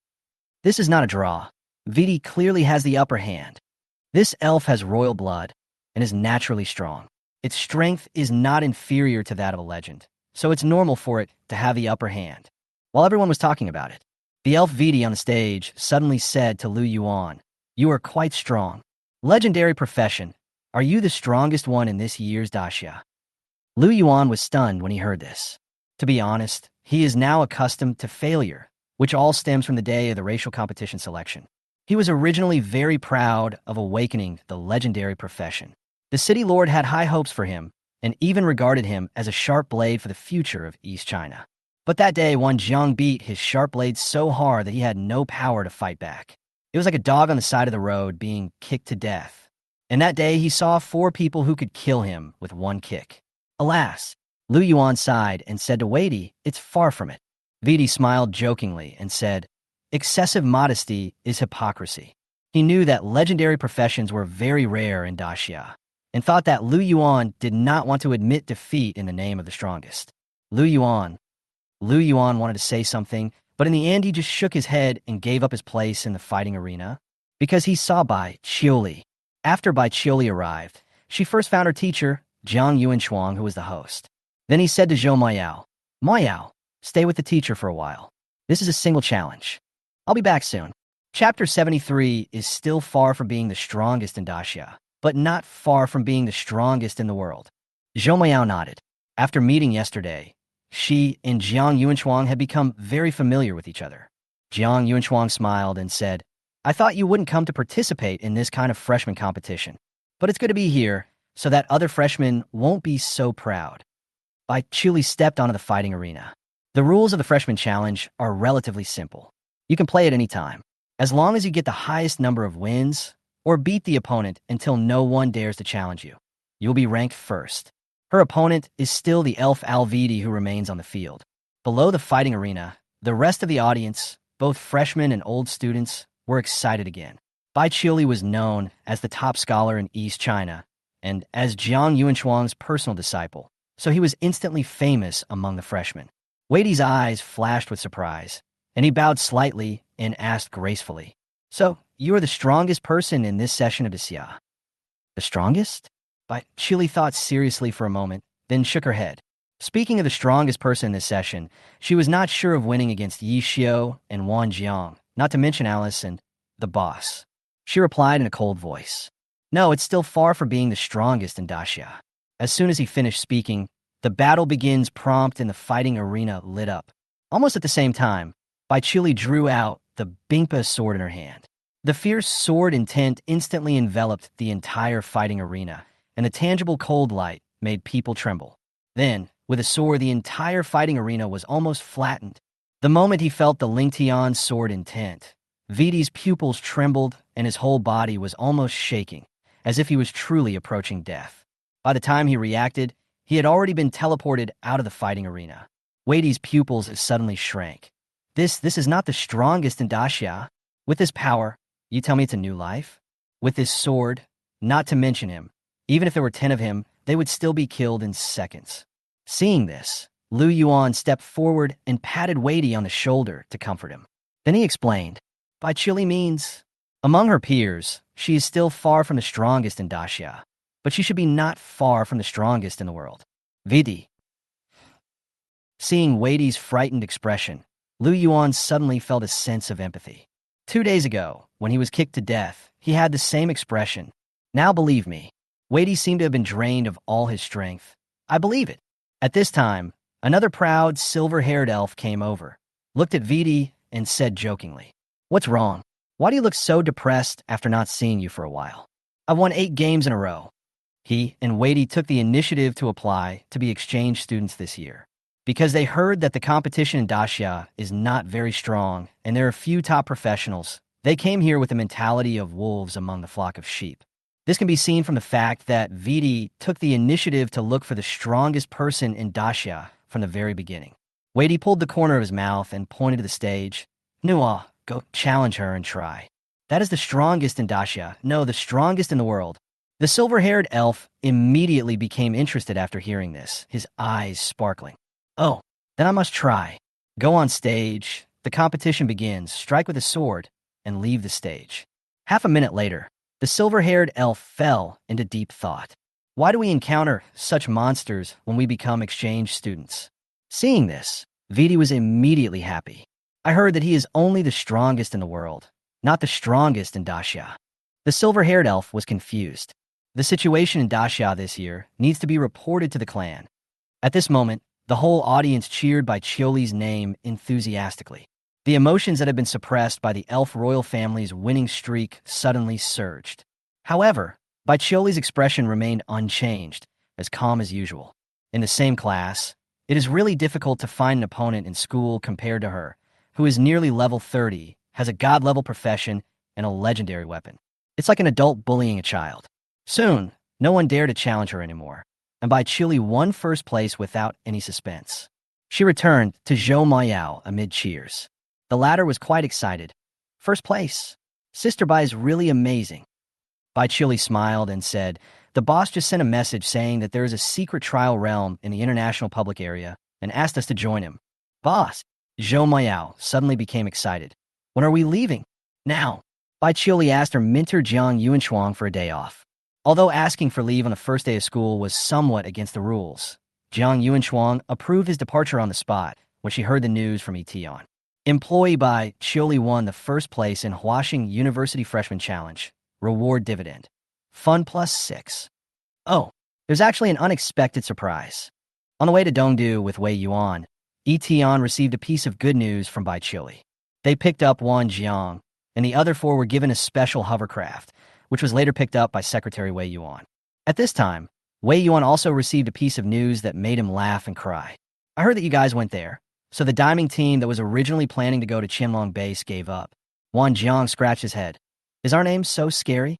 This is not a draw. Vidi clearly has the upper hand. This elf has royal blood and is naturally strong. Its strength is not inferior to that of a legend, so it's normal for it to have the upper hand. While everyone was talking about it, the elf Vidi on the stage suddenly said to Lu Yuan, "You are quite strong. Legendary profession. Are you the strongest one in this year's Daxia?" Lu Yuan was stunned when he heard this. To be honest, he is now accustomed to failure, which all stems from the day of the racial competition selection. He was originally very proud of awakening the legendary profession. The city lord had high hopes for him, and even regarded him as a sharp blade for the future of East China. But that day, Wan Jang beat his sharp blade so hard that he had no power to fight back. It was like a dog on the side of the road being kicked to death. And that day, he saw 4 people who could kill him with one kick. Alas, Lu Yuan sighed and said to Weidi, "It's far from it." Vidi smiled jokingly and said, "Excessive modesty is hypocrisy." He knew that legendary professions were very rare in Daxia, and thought that Lu Yuan did not want to admit defeat in the name of the strongest. Lu Yuan wanted to say something, but in the end he just shook his head and gave up his place in the fighting arena, because he saw Bai Qiuli. After Bai Qiuli arrived, she first found her teacher, Jiang Yuanshuang, who was the host. Then he said to Zhou Moyao, "Stay with the teacher for a while. This is a single challenge. I'll be back soon." Chapter 73 is still far from being the strongest in Daxia, but not far from being the strongest in the world. Zhou Moyao nodded. After meeting yesterday, she and Jiang Yuanshuang had become very familiar with each other. Jiang Yuanshuang smiled and said, "I thought you wouldn't come to participate in this kind of freshman competition, but it's good to be here so that other freshmen won't be so proud." Bai Qiuli stepped onto the fighting arena. The rules of the freshman challenge are relatively simple. You can play at any time, as long as you get the highest number of wins or beat the opponent until no one dares to challenge you. You'll be ranked first. Her opponent is still the elf Alvidi, who remains on the field. Below the fighting arena, the rest of the audience, both freshmen and old students, were excited again. Bai Qiuli was known as the top scholar in East China and as Jiang Yuanshuang's personal disciple, so he was instantly famous among the freshmen. Weidi's eyes flashed with surprise, and he bowed slightly and asked gracefully, "So, you are the strongest person in this session of Daxia?" "The strongest?" Bai Qiuli thought seriously for a moment, then shook her head. Speaking of the strongest person in this session, she was not sure of winning against Yi Xiao and Wan Jang, not to mention Alice and the boss. She replied in a cold voice, "No, it's still far from being the strongest in Daxia." As soon as he finished speaking, the battle begins prompt and the fighting arena lit up. Almost at the same time, Bai Qiuli drew out the Bingpa sword in her hand. The fierce sword intent instantly enveloped the entire fighting arena, and the tangible cold light made people tremble. Then, with a sword, the entire fighting arena was almost flattened. The moment he felt the Ling Tian's sword intent, Vidi's pupils trembled and his whole body was almost shaking, as if he was truly approaching death. By the time he reacted, he had already been teleported out of the fighting arena. Weidi's pupils suddenly shrank. This is not the strongest in Daxia. With this power, you tell me it's a new life? With this sword, not to mention him, even if there were 10 of him, they would still be killed in seconds. Seeing this, Lu Yuan stepped forward and patted Weidi on the shoulder to comfort him. Then he explained, "Bai Qiuli means, among her peers, she is still far from the strongest in Daxia, but she should be not far from the strongest in the world." Vidi. Seeing Weidi's frightened expression, Lu Yuan suddenly felt a sense of empathy. 2 days ago, when he was kicked to death, he had the same expression. Now believe me, Weidi seemed to have been drained of all his strength. I believe it. At this time, another proud, silver-haired elf came over. looked at Vidi and said jokingly, "What's wrong? Why do you look so depressed after not seeing you for a while? I've won 8 games in a row." He and Wadey took the initiative to apply to be exchange students this year. Because they heard that the competition in Daxia is not very strong and there are few top professionals, they came here with the mentality of wolves among the flock of sheep. This can be seen from the fact that Vidi took the initiative to look for the strongest person in Daxia from the very beginning. Wadey pulled the corner of his mouth and pointed to the stage. "Nua, go challenge her and try. That is the strongest in Daxia. No, the strongest in the world." The silver-haired elf immediately became interested after hearing this, his eyes sparkling. "Oh, then I must try. Go on stage. The competition begins. Strike with a sword and leave the stage." Half a minute later, the silver-haired elf fell into deep thought. Why do we encounter such monsters when we become exchange students? Seeing this, Vidi was immediately happy. "I heard that he is only the strongest in the world, not the strongest in Daxia." The silver-haired elf was confused. The situation in Daxia this year needs to be reported to the clan. At this moment, the whole audience cheered by Chioli's name enthusiastically. The emotions that had been suppressed by the elf royal family's winning streak suddenly surged. However, Chioli's expression remained unchanged, as calm as usual. In the same class, it is really difficult to find an opponent in school compared to her, who is nearly level 30, has a god-level profession, and a legendary weapon. It's like an adult bullying a child. Soon, no one dared to challenge her anymore, and Chioli won first place without any suspense. She returned to Zhou Mayao amid cheers. The latter was quite excited. "First place. Sister Bai is really amazing." Chioli smiled and said, "The boss just sent a message saying that there is a secret trial realm in the international public area and asked us to join him." "Boss?" Zhou Mayao suddenly became excited. "When are we leaving?" "Now." Chioli asked her mentor Jiang Yuanshuang for a day off. Although asking for leave on the first day of school was somewhat against the rules, Jiang Yuanshuang approved his departure on the spot when she heard the news from Yi Tian. Employee by Chioli won the first place in Huaxing University Freshman Challenge. Reward dividend. Fun +6. Oh, there's actually an unexpected surprise. On the way to Dongdu with Wei Yuan, Yi Tian received a piece of good news from Bai Chioli. They picked up Wan Jang, and the other 4 were given a special hovercraft, which was later picked up by Secretary Wei Yuan. At this time, Wei Yuan also received a piece of news that made him laugh and cry. "I heard that you guys went there, so the diming team that was originally planning to go to Qianlong Base gave up." Wan Jiang scratched his head. "Is our name so scary?"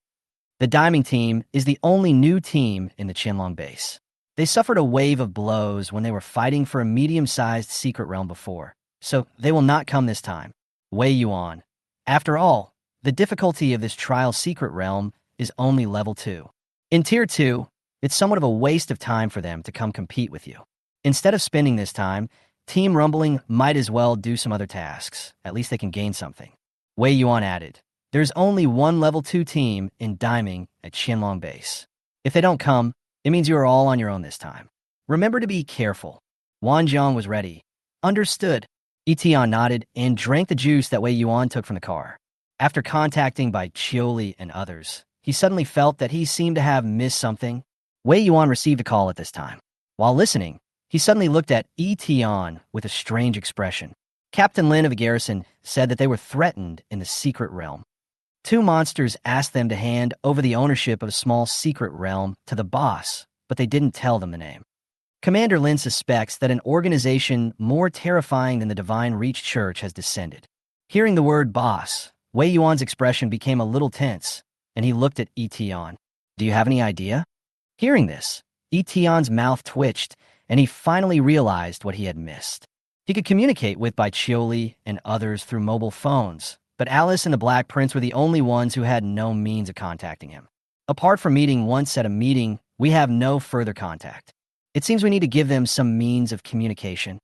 The diming team is the only new team in the Qianlong Base. They suffered a wave of blows when they were fighting for a medium-sized secret realm before, so they will not come this time. Wei Yuan. After all, the difficulty of this trial secret realm is only level 2. In Tier 2, it's somewhat of a waste of time for them to come compete with you. Instead of spending this time, Team Rumbling might as well do some other tasks. At least they can gain something. Wei Yuan added, "There's only one level 2 team in Diming at Qianlong Base. If they don't come, it means you are all on your own this time. Remember to be careful." Wan Jang was ready. "Understood." Yi Tian nodded and drank the juice that Wei Yuan took from the car. After contacting by Chioli and others, he suddenly felt that he seemed to have missed something. Wei Yuan received a call at this time. While listening, he suddenly looked at Yi Tian with a strange expression. Captain Lin of the garrison said that they were threatened in the secret realm. 2 monsters asked them to hand over the ownership of a small secret realm to the boss, but they didn't tell them the name. Commander Lin suspects that an organization more terrifying than the Divine Reach Church has descended. Hearing the word boss, Wei Yuan's expression became a little tense, and he looked at Yi Tian. "Do you have any idea?" Hearing this, Yi Tian's mouth twitched, and he finally realized what he had missed. He could communicate with Bai Chioli and others through mobile phones, but Alice and the Black Prince were the only ones who had no means of contacting him. Apart from meeting once at a meeting, we have no further contact. It seems we need to give them some means of communication.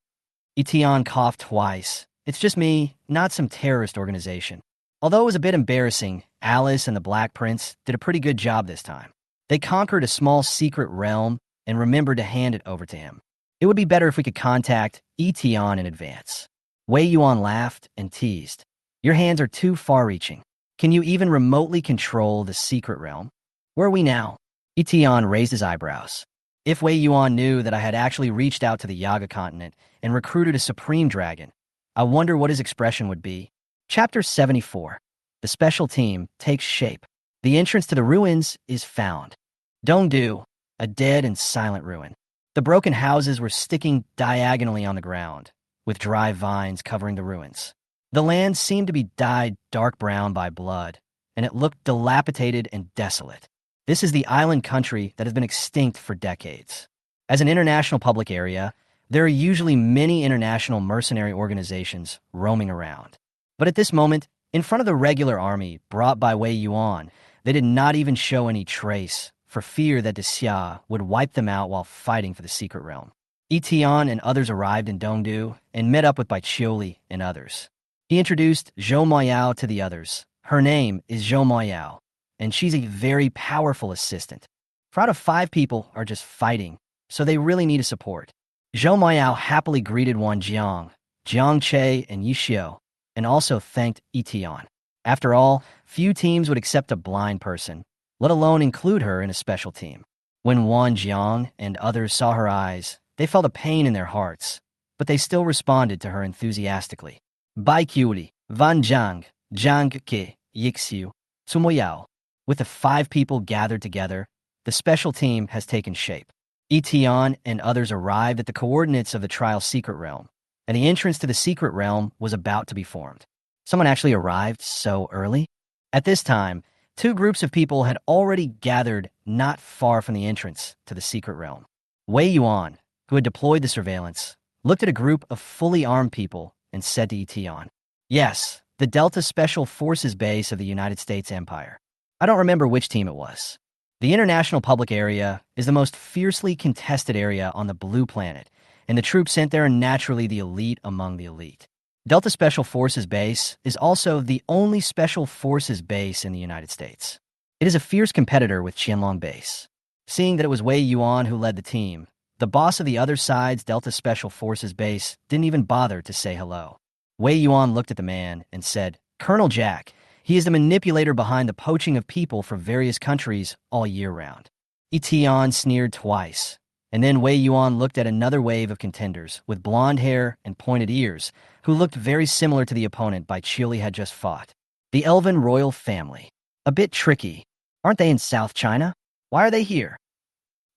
Yi Tian coughed twice. "It's just me, not some terrorist organization." Although it was a bit embarrassing, Alice and the Black Prince did a pretty good job this time. They conquered a small secret realm and remembered to hand it over to him. It would be better if we could contact Yi Tian in advance. Wei Yuan laughed and teased. "Your hands are too far-reaching. Can you even remotely control the secret realm?" "Where are we now?" Yi Tian raised his eyebrows. If Wei Yuan knew that I had actually reached out to the Yaga continent and recruited a supreme dragon, I wonder what his expression would be. Chapter 74. The special team takes shape. The entrance to the ruins is found. Dongdu, a dead and silent ruin. The broken houses were sticking diagonally on the ground, with dry vines covering the ruins. The land seemed to be dyed dark brown by blood, and it looked dilapidated and desolate. This is the island country that has been extinct for decades. As an international public area, there are usually many international mercenary organizations roaming around. But at this moment, in front of the regular army brought by Wei Yuan, they did not even show any trace, for fear that the Xia would wipe them out while fighting for the secret realm. Yi Tian and others arrived in Dongdu and met up with Bai Qiuli and others. He introduced Zhou Moyao to the others. Her name is Zhou Moyao, and she's a very powerful assistant. 4 out of 5 people are just fighting, so they really need a support. Zhou Moyao happily greeted Wan Jang, Jiang Che, and Yi Xiu, and also thanked Yi Tian. After all, few teams would accept a blind person, let alone include her in a special team. When Wan Jiang and others saw her eyes, they felt a pain in their hearts, but they still responded to her enthusiastically. Bai Qiuli, Wan Jang, Zhang Ke, Yixiu, Sumoyao. With the 5 people gathered together, the special team has taken shape. Yi Tian and others arrived at the coordinates of the trial secret realm, and the entrance to the secret realm was about to be formed. Someone actually arrived so early? At this time, 2 groups of people had already gathered not far from the entrance to the secret realm. Wei Yuan, who had deployed the surveillance, looked at a group of fully armed people and said to Yi Tian, "Yes, the Delta Special Forces base of the United States Empire. I don't remember which team it was. The International Public Area is the most fiercely contested area on the Blue Planet, and the troops sent there are naturally the elite among the elite. Delta Special Forces Base is also the only Special Forces base in the United States. It is a fierce competitor with Qianlong Base." Seeing that it was Wei Yuan who led the team, the boss of the other side's Delta Special Forces Base didn't even bother to say hello. Wei Yuan looked at the man and said, "Colonel Jack, he is the manipulator behind the poaching of people from various countries all year round." Yi Tian sneered twice, and then Wei Yuan looked at another wave of contenders with blonde hair and pointed ears, who looked very similar to the opponent Bai Qiuli had just fought. The Elven royal family. A bit tricky. Aren't they in South China? Why are they here?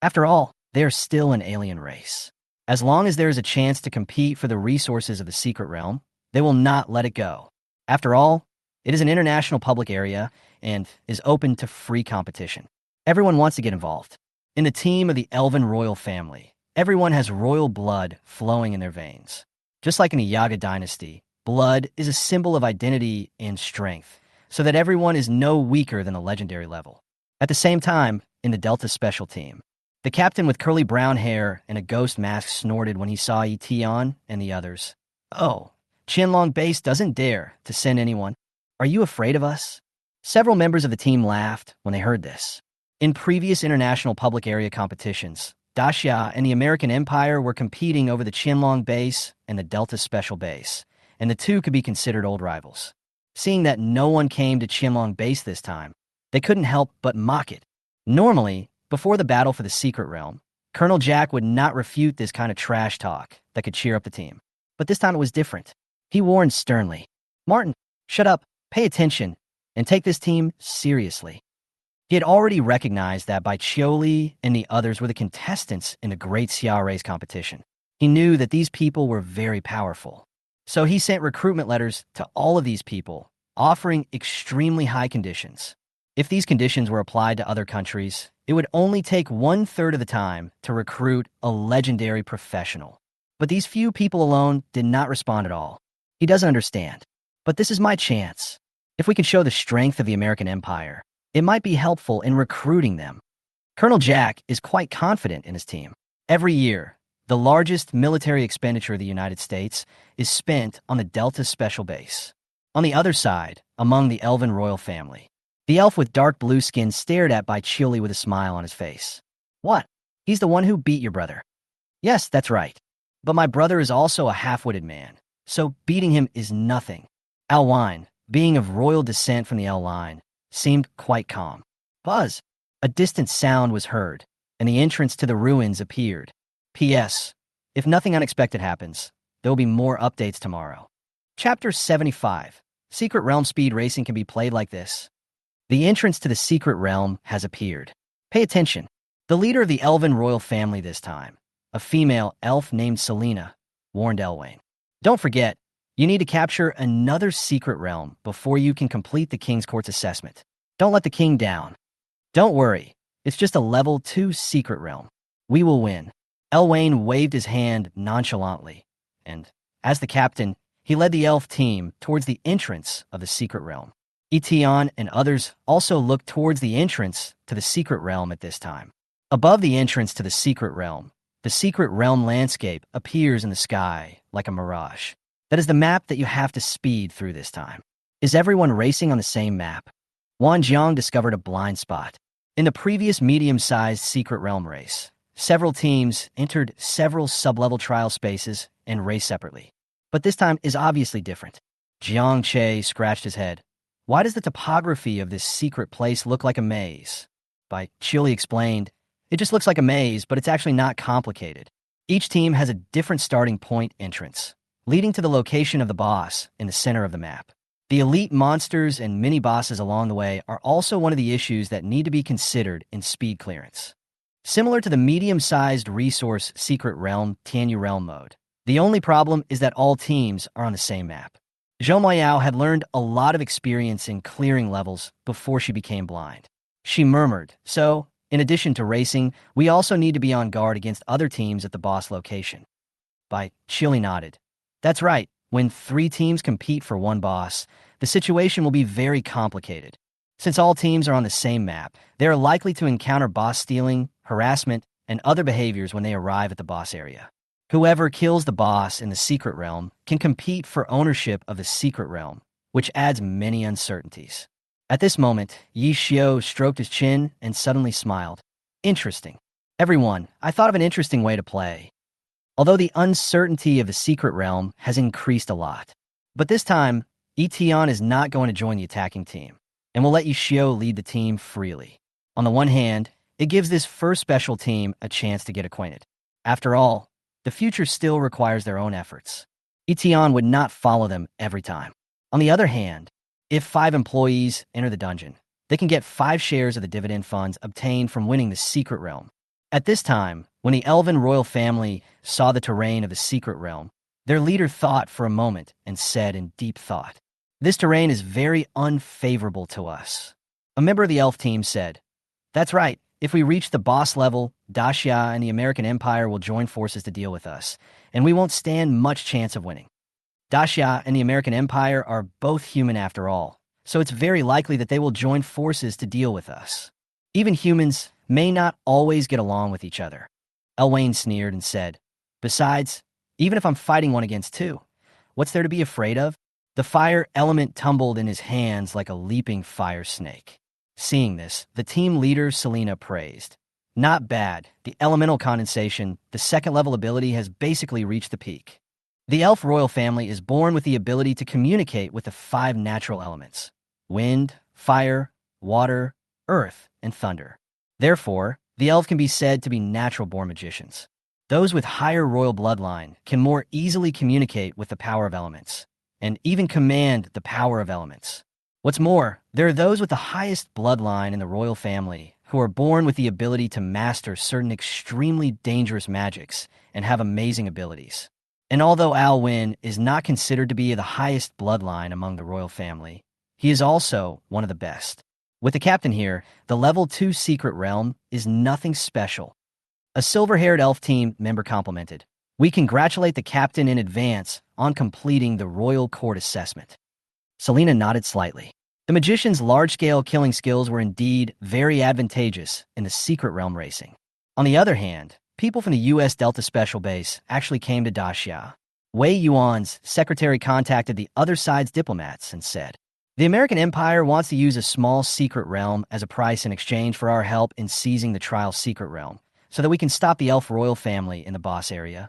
After all, they are still an alien race. As long as there is a chance to compete for the resources of the secret realm, they will not let it go. After all, it is an international public area and is open to free competition. Everyone wants to get involved. In the team of the Elven royal family, everyone has royal blood flowing in their veins. Just like in the Yaga dynasty, blood is a symbol of identity and strength, so that everyone is no weaker than the legendary level. At the same time, in the Delta Special Team, the captain with curly brown hair and a ghost mask snorted when he saw Yi Tian and the others. "Oh, Qianlong Base doesn't dare to send anyone. Are you afraid of us?" Several members of the team laughed when they heard this. In previous international public area competitions, Daxia and the American Empire were competing over the Qianlong Base and the Delta Special Base, and the two could be considered old rivals. Seeing that no one came to Qianlong Base this time, they couldn't help but mock it. Normally, before the battle for the secret realm, Colonel Jack would not refute this kind of trash talk that could cheer up the team. But this time it was different. He warned sternly, "Martin, shut up, pay attention, and take this team seriously." He had already recognized that Bai Qiuli and the others were the contestants in the Great Xia Race competition. He knew that these people were very powerful. So he sent recruitment letters to all of these people, offering extremely high conditions. If these conditions were applied to other countries, it would only take 1/3 of the time to recruit a legendary professional. But these few people alone did not respond at all. He doesn't understand. But this is my chance. If we can show the strength of the American Empire, it might be helpful in recruiting them. Colonel Jack is quite confident in his team. Every year, the largest military expenditure of the United States is spent on the Delta Special Base. On the other side, among the Elven royal family, the elf with dark blue skin stared at Bai Qiuli with a smile on his face. "What? He's the one who beat your brother." "Yes, that's right. But my brother is also a half-witted man, so beating him is nothing." Alwine, being of royal descent from the L line, seemed quite calm. Buzz! A distant sound was heard, and the entrance to the ruins appeared. P.S. If nothing unexpected happens, there will be more updates tomorrow. Chapter 75. Secret Realm Speed Racing can be played like this. The entrance to the Secret Realm has appeared. Pay attention. The leader of the Elven royal family this time, a female elf named Selena, warned Elwain. Don't forget, you need to capture another secret realm before you can complete the King's Court's assessment. Don't let the king down. Don't worry, it's just a level 2 secret realm. We will win. Elwain waved his hand nonchalantly, and, as the captain, he led the elf team towards the entrance of the secret realm. Yi Tian and others also looked towards the entrance to the secret realm at this time. Above the entrance to the secret realm landscape appears in the sky like a mirage. That is the map that you have to speed through this time. Is everyone racing on the same map? Wan Jang discovered a blind spot. In the previous medium-sized secret realm race, several teams entered several sub-level trial spaces and raced separately. But this time is obviously different. Jiang Che scratched his head. Why does the topography of this secret place look like a maze? Bai Chili explained, it just looks like a maze, but it's actually not complicated. Each team has a different starting point entrance, leading to the location of the boss in the center of the map. The elite monsters and mini-bosses along the way are also one of the issues that need to be considered in speed clearance. Similar to the medium-sized resource secret realm Tianyu realm mode, the only problem is that all teams are on the same map. Zhou Moyao had learned a lot of experience in clearing levels before she became blind. She murmured, so, in addition to racing, we also need to be on guard against other teams at the boss location. Bai Chili nodded. That's right, when 3 teams compete for one boss, the situation will be very complicated. Since all teams are on the same map, they are likely to encounter boss stealing, harassment, and other behaviors when they arrive at the boss area. Whoever kills the boss in the secret realm can compete for ownership of the secret realm, which adds many uncertainties. At this moment, Yi Xiao stroked his chin and suddenly smiled. Interesting. Everyone, I thought of an interesting way to play. Although the uncertainty of the secret realm has increased a lot. But this time, Yi Tian is not going to join the attacking team, and will let Yi Xiao lead the team freely. On the one hand, it gives this first special team a chance to get acquainted. After all, the future still requires their own efforts. Yi Tian would not follow them every time. On the other hand, if 5 employees enter the dungeon, they can get 5 shares of the dividend funds obtained from winning the secret realm. At this time, when the Elven royal family saw the terrain of the secret realm, their leader thought for a moment and said in deep thought, "This terrain is very unfavorable to us." A member of the elf team said, "That's right. If we reach the boss level, Daxia and the American Empire will join forces to deal with us, and we won't stand much chance of winning. Daxia and the American Empire are both human after all, so it's very likely that they will join forces to deal with us. Even humans may not always get along with each other." Elwain sneered and said, "Besides, even if I'm fighting 1 against 2, what's there to be afraid of?" The fire element tumbled in his hands like a leaping fire snake. Seeing this, the team leader Selena praised. Not bad. The elemental condensation, the 2nd level ability, has basically reached the peak. The elf royal family is born with the ability to communicate with the 5 natural elements: wind, fire, water, earth, and thunder. Therefore, the elf can be said to be natural-born magicians. Those with higher royal bloodline can more easily communicate with the power of elements, and even command the power of elements. What's more, there are those with the highest bloodline in the royal family who are born with the ability to master certain extremely dangerous magics and have amazing abilities. And although Alwyn is not considered to be the highest bloodline among the royal family, he is also one of the best. With the captain here, the level 2 secret realm is nothing special. A silver-haired elf team member complimented. "We congratulate the captain in advance on completing the royal court assessment." Selena nodded slightly. The magician's large-scale killing skills were indeed very advantageous in the secret realm racing. On the other hand, people from the U.S. Delta Special Base actually came to Daxia. Wei Yuan's secretary contacted the other side's diplomats and said, "The American Empire wants to use a small secret realm as a price in exchange for our help in seizing the trial secret realm, so that we can stop the elf royal family in the boss area."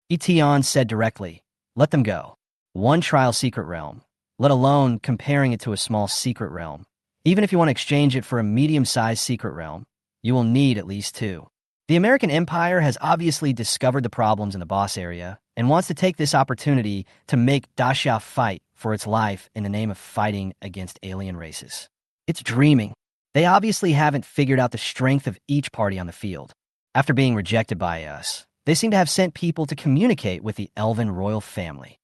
Yi Tian said directly, "Let them go. 1 trial secret realm, let alone comparing it to a small secret realm. Even if you want to exchange it for a medium-sized secret realm, you will need at least 2. The American Empire has obviously discovered the problems in the boss area and wants to take this opportunity to make Daxia fight for its life in the name of fighting against alien races. It's dreaming. They obviously haven't figured out the strength of each party on the field. After being rejected by us, they seem to have sent people to communicate with the elven royal family.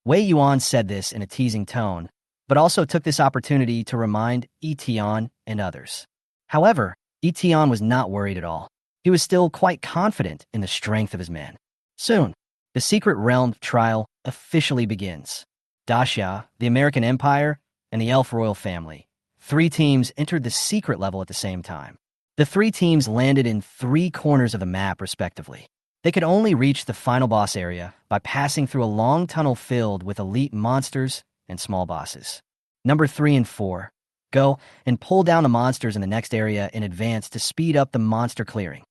Wei Yuan said this in a teasing tone, but also took this opportunity to remind Yi Tian and others. However, Yi Tian was not worried at all. He was still quite confident in the strength of his men. Soon, the Secret Realm trial officially begins. Daxia, the American Empire, and the Elf Royal Family. 3 teams entered the secret level at the same time. The 3 teams landed in 3 corners of the map, respectively. They could only reach the final boss area by passing through a long tunnel filled with elite monsters and small bosses. Number 3 and 4. Go and pull down the monsters in the next area in advance to speed up the monster clearing.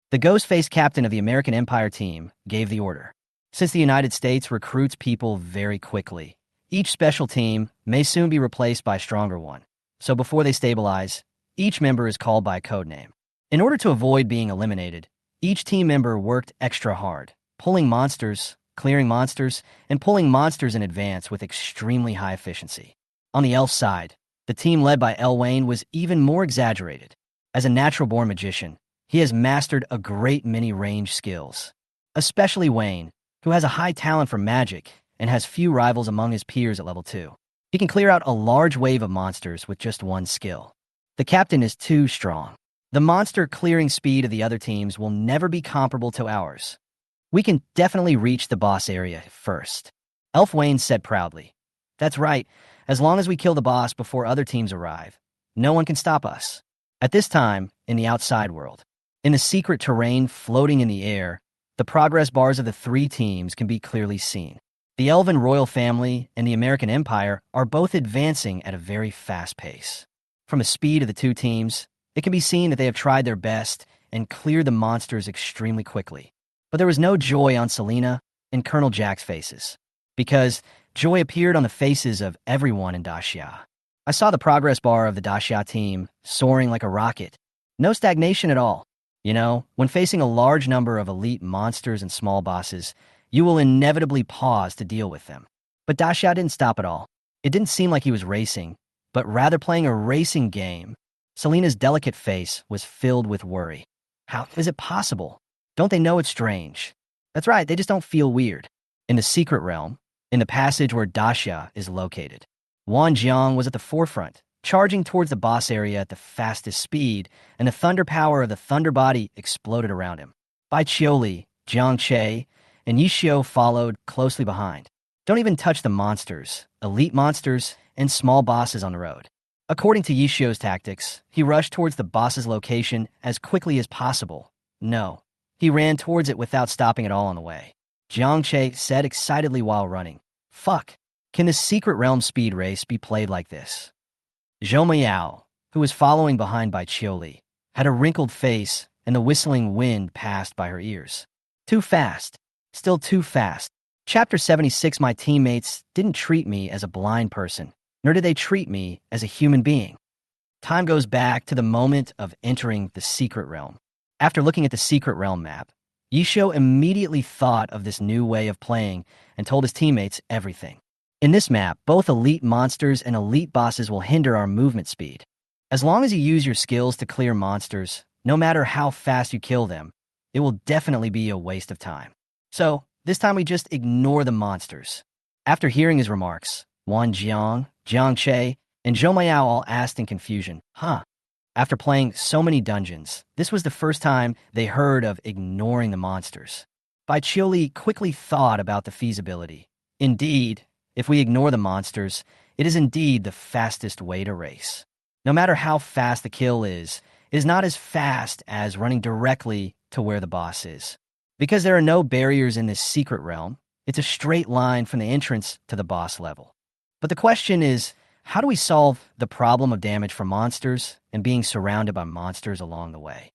The ghost-faced captain of the American Empire team gave the order. Since the United States recruits people very quickly, each special team may soon be replaced by a stronger one. So before they stabilize, each member is called by a code name. In order to avoid being eliminated, each team member worked extra hard, pulling monsters, clearing monsters, and pulling monsters in advance with extremely high efficiency. On the elf side, the team led by Wayne was even more exaggerated. As a natural-born magician, he has mastered a great many range skills. Especially Wayne, who has a high talent for magic and has few rivals among his peers at level 2. He can clear out a large wave of monsters with just one skill. The captain is too strong. The monster clearing speed of the other teams will never be comparable to ours. We can definitely reach the boss area first. Elf Wayne said proudly. That's right, as long as we kill the boss before other teams arrive, no one can stop us. At this time, in the outside world, in the secret terrain floating in the air, the progress bars of the 3 teams can be clearly seen. The Elven Royal Family and the American Empire are both advancing at a very fast pace. From the speed of the 2 teams, it can be seen that they have tried their best and cleared the monsters extremely quickly. But there was no joy on Selena and Colonel Jack's faces, because joy appeared on the faces of everyone in Daxia. I saw the progress bar of the Daxia team soaring like a rocket. No stagnation at all. You know, when facing a large number of elite monsters and small bosses, you will inevitably pause to deal with them. But Daxia didn't stop at all. It didn't seem like he was racing, but rather playing a racing game. Selena's delicate face was filled with worry. How is it possible? Don't they know it's strange? That's right, they just don't feel weird. In the secret realm, in the passage where Daxia is located, Wan Jang was at the forefront, charging towards the boss area at the fastest speed, and the thunder power of the thunder body exploded around him. Bai Qiuli, Jiang Che, and Yishio followed closely behind. Don't even touch the monsters, elite monsters, and small bosses on the road. According to Yishio's tactics, he rushed towards the boss's location as quickly as possible. No, he ran towards it without stopping at all on the way. Jiang Che said excitedly while running, "Fuck, can this secret realm speed race be played like this?" Zhou Miao, who was following behind by Qiuli, had a wrinkled face and the whistling wind passed by her ears. Too fast. Still too fast. Chapter 76. My teammates didn't treat me as a blind person, nor did they treat me as a human being. Time goes back to the moment of entering the secret realm. After looking at the secret realm map, Yishio immediately thought of this new way of playing and told his teammates everything. In this map, both elite monsters and elite bosses will hinder our movement speed. As long as you use your skills to clear monsters, no matter how fast you kill them, it will definitely be a waste of time. So, this time we just ignore the monsters. After hearing his remarks, Wan Jang, Jiang Che, and Zhou Miao all asked in confusion, huh? After playing so many dungeons, this was the first time they heard of ignoring the monsters. Bai Qiuli quickly thought about the feasibility. Indeed, if we ignore the monsters, it is indeed the fastest way to race. No matter how fast the kill is, it is not as fast as running directly to where the boss is. Because there are no barriers in this secret realm, it's a straight line from the entrance to the boss level. But the question is, how do we solve the problem of damage from monsters and being surrounded by monsters along the way?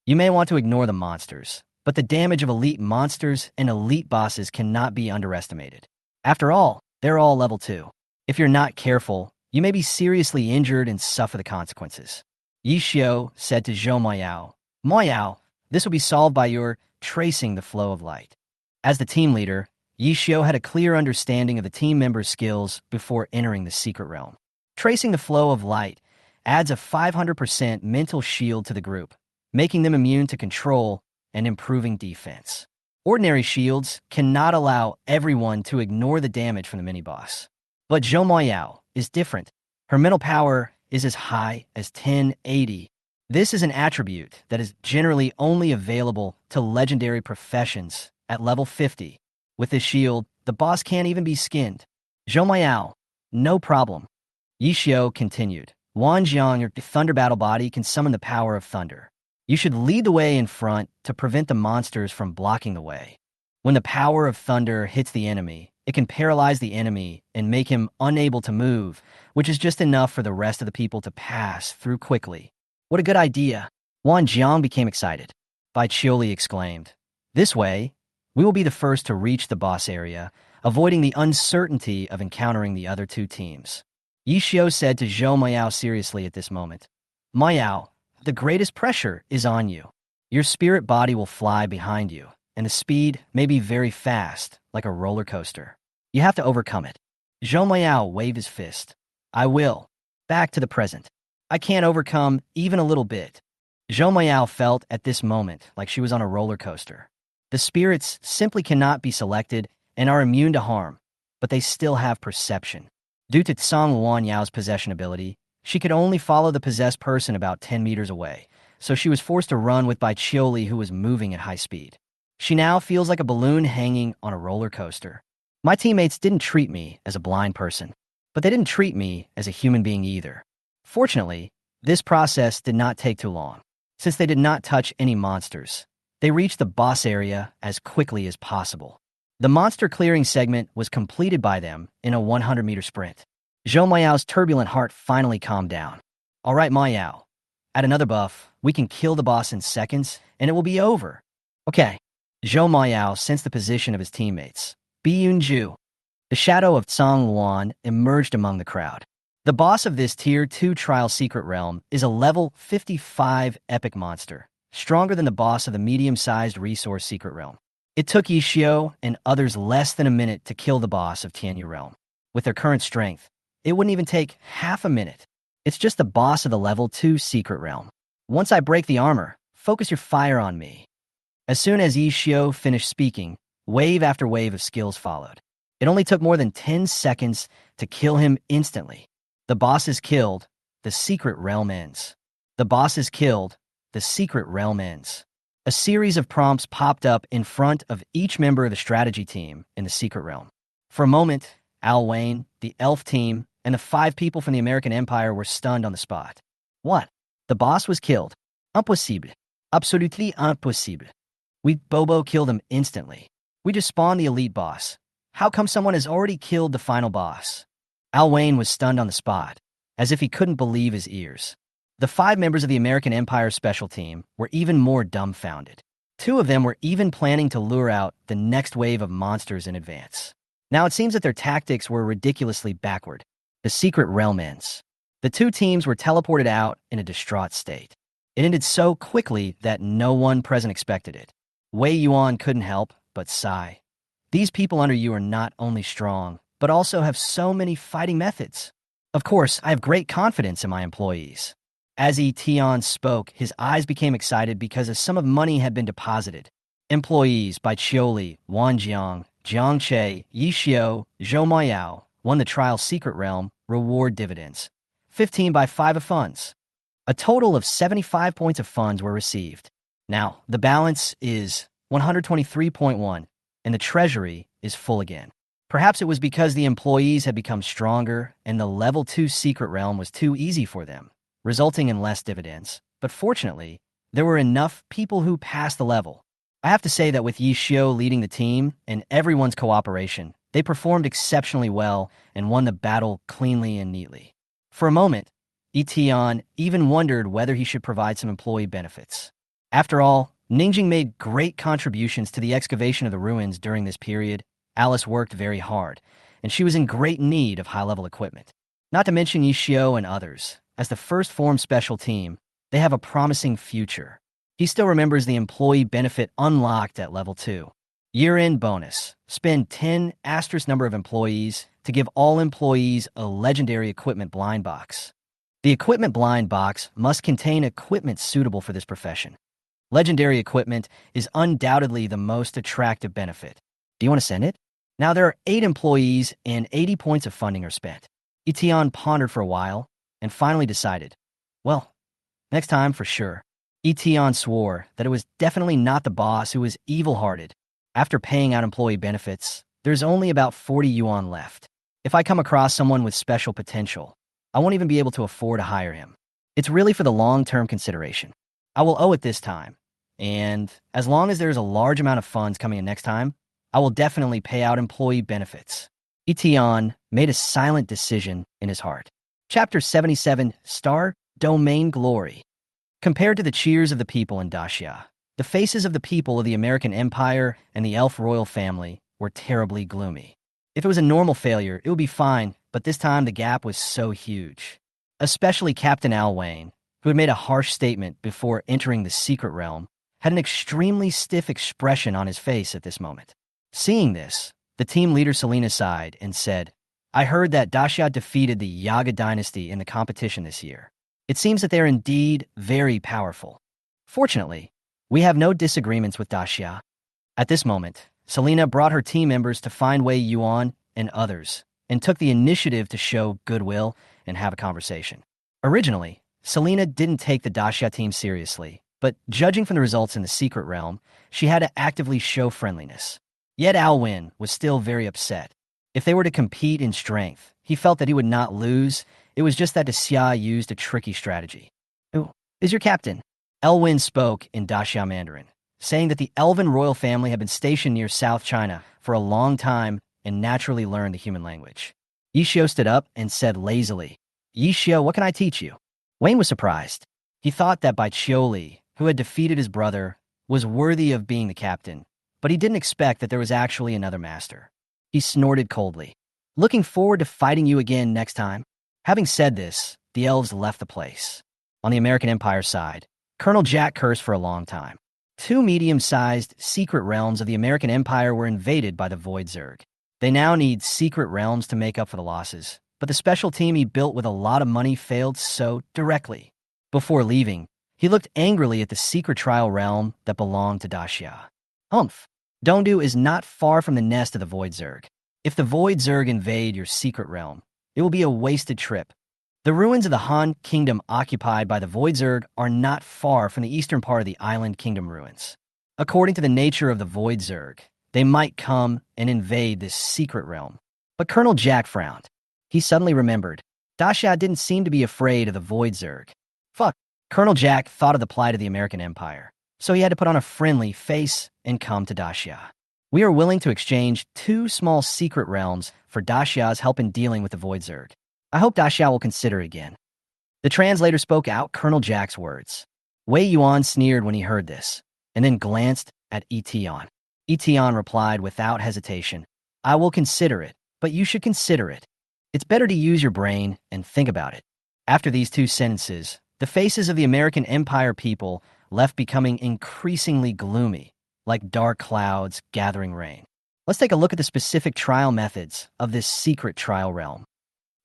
You may want to ignore the monsters, but the damage of elite monsters and elite bosses cannot be underestimated. After all, they're all level 2. If you're not careful, you may be seriously injured and suffer the consequences. Yishio said to Zhou Miao, "Miao, this will be solved by your tracing the flow of light." As the team leader, Yi Xiao had a clear understanding of the team members' skills before entering the secret realm. Tracing the flow of light adds a 500% mental shield to the group, making them immune to control and improving defense. Ordinary shields cannot allow everyone to ignore the damage from the mini-boss. But Zhou Moyao is different. Her mental power is as high as 1080. This is an attribute that is generally only available to legendary professions at level 50. With this shield, the boss can't even be skinned. Zhou Moyao, no problem. Yi Xiao continued. Wan Jang, your thunder battle body, can summon the power of thunder. You should lead the way in front to prevent the monsters from blocking the way. When the power of thunder hits the enemy, it can paralyze the enemy and make him unable to move, which is just enough for the rest of the people to pass through quickly. What a good idea. Wan Jiang became excited. Bai Qiuli exclaimed. This way, we will be the first to reach the boss area, avoiding the uncertainty of encountering the other two teams. Yi Xiao said to Zhou Moyao seriously at this moment. Moyao, the greatest pressure is on you. Your spirit body will fly behind you, and the speed may be very fast, like a roller coaster. You have to overcome it. Zhou Moyao waved his fist. I will. Back to the present. I can't overcome even a little bit. Zhou Moyao felt at this moment like she was on a roller coaster. The spirits simply cannot be selected and are immune to harm, but they still have perception. Due to Tsang Wanyao's possession ability, she could only follow the possessed person about 10 meters away, so she was forced to run with Bai Qiuli, who was moving at high speed. She now feels like a balloon hanging on a roller coaster. My teammates didn't treat me as a blind person, but they didn't treat me as a human being either. Fortunately, this process did not take too long. Since they did not touch any monsters, they reached the boss area as quickly as possible. The monster clearing segment was completed by them in a 100-meter sprint. Zhou Moyao's turbulent heart finally calmed down. All right, Moyao. At another buff, we can kill the boss in seconds, and it will be over. Okay. Zhou Moyao sensed the position of his teammates. Biyunju. The shadow of Tsang Luan emerged among the crowd. The boss of this Tier 2 Trial Secret Realm is a level 55 epic monster, stronger than the boss of the medium-sized Resource Secret Realm. It took Yi Xiao and others less than a minute to kill the boss of Tianyu Realm. With their current strength, it wouldn't even take half a minute. It's just the boss of the level 2 Secret Realm. Once I break the armor, focus your fire on me. As soon as Yi Xiao finished speaking, wave after wave of skills followed. It only took more than 10 seconds to kill him instantly. The boss is killed, the Secret Realm ends. The boss is killed, the Secret Realm ends. A series of prompts popped up in front of each member of the strategy team in the Secret Realm. For a moment, Al Wayne, the elf team, and the 5 people from the American Empire were stunned on the spot. What? The boss was killed. Impossible. Absolutely impossible. We Bobo killed him instantly. We just spawned the elite boss. How come someone has already killed the final boss? Al Wayne was stunned on the spot, as if he couldn't believe his ears. The 5 members of the American Empire Special Team were even more dumbfounded. 2 of them were even planning to lure out the next wave of monsters in advance. Now it seems that their tactics were ridiculously backward. The Secret Realm ends. The 2 teams were teleported out in a distraught state. It ended so quickly that no one present expected it. Wei Yuan couldn't help but sigh. These people under you are not only strong, but also have so many fighting methods. Of course, I have great confidence in my employees. As Yi Tian spoke, his eyes became excited because a sum of money had been deposited. Employees Bai Qiuli, Wan Jang, Jiang Che, Yi Xiao, Zhou Moyao won the Trial Secret Realm reward dividends. 15 by 5 of funds. A total of 75 points of funds were received. Now, the balance is 123.1, and the treasury is full again. Perhaps it was because the employees had become stronger and the level 2 Secret Realm was too easy for them, resulting in less dividends. But fortunately, there were enough people who passed the level. I have to say that with Yi Xiao leading the team and everyone's cooperation, they performed exceptionally well and won the battle cleanly and neatly. For a moment, Yi Tian even wondered whether he should provide some employee benefits. After all, Ningjing made great contributions to the excavation of the ruins during this period. Alice worked very hard, and she was in great need of high-level equipment. Not to mention Yi Xiao and others. As the first formed special team, they have a promising future. He still remembers the employee benefit unlocked at level 2. Year-end bonus. Spend 10 asterisk number of employees to give all employees a legendary equipment blind box. The equipment blind box must contain equipment suitable for this profession. Legendary equipment is undoubtedly the most attractive benefit. Do you want to send it? Now there are 8 employees and 80 points of funding are spent. Yi Tian pondered for a while and finally decided, well, next time for sure. Yi Tian swore that it was definitely not the boss who was evil-hearted. After paying out employee benefits, there's only about 40 yuan left. If I come across someone with special potential, I won't even be able to afford to hire him. It's really for the long-term consideration. I will owe it this time, and as long as there's a large amount of funds coming in next time, I will definitely pay out employee benefits. Yi Tian made a silent decision in his heart. Chapter 77, Star Domain Glory. Compared to the cheers of the people in Daxia, the faces of the people of the American Empire and the elf royal family were terribly gloomy. If it was a normal failure, it would be fine, but this time the gap was so huge. Especially Captain Alwayne, who had made a harsh statement before entering the secret realm, had an extremely stiff expression on his face at this moment. Seeing this, the team leader Selena sighed and said, I heard that Daxia defeated the Yaga dynasty in the competition this year. It seems that they are indeed very powerful. Fortunately, we have no disagreements with Daxia. At this moment, Selena brought her team members to find Wei Yuan and others, and took the initiative to show goodwill and have a conversation. Originally, Selena didn't take the Daxia team seriously, but judging from the results in the secret realm, she had to actively show friendliness. Yet Alwyn was still very upset. If they were to compete in strength, he felt that he would not lose. It was just that Daxia used a tricky strategy. Who is your captain? Elwyn spoke in Daxia Mandarin, saying that the elven royal family had been stationed near South China for a long time and naturally learned the human language. Yishio stood up and said lazily, Yishio, what can I teach you? Wayne was surprised. He thought that Bai Chioli, who had defeated his brother, was worthy of being the captain, but he didn't expect that there was actually another master. He snorted coldly. Looking forward to fighting you again next time. Having said this, the elves left the place. On the American Empire side, Colonel Jack cursed for a long time. 2 medium-sized secret realms of the American Empire were invaded by the Void Zerg. They now need secret realms to make up for the losses, but the special team he built with a lot of money failed so directly. Before leaving, he looked angrily at the secret trial realm that belonged to Daxia. Humph. Dongdu is not far from the nest of the Void Zerg. If the Void Zerg invade your secret realm, it will be a wasted trip. The ruins of the Han Kingdom occupied by the Void Zerg are not far from the eastern part of the Island Kingdom ruins. According to the nature of the Void Zerg, they might come and invade this secret realm. But Colonel Jack frowned. He suddenly remembered. Daxia didn't seem to be afraid of the Void Zerg. Fuck. Colonel Jack thought of the plight of the American Empire, so he had to put on a friendly face and come to Daxia. We are willing to exchange 2 small secret realms for Daxia's help in dealing with the Void Zerg. I hope Daxia will consider it again. The translator spoke out Colonel Jack's words. Wei Yuan sneered when he heard this, and then glanced at Yi Tian. Yi Tian replied without hesitation, I will consider it, but you should consider it. It's better to use your brain and think about it. After these 2 sentences, the faces of the American Empire people left becoming increasingly gloomy, like dark clouds gathering rain. Let's take a look at the specific trial methods of this secret trial realm.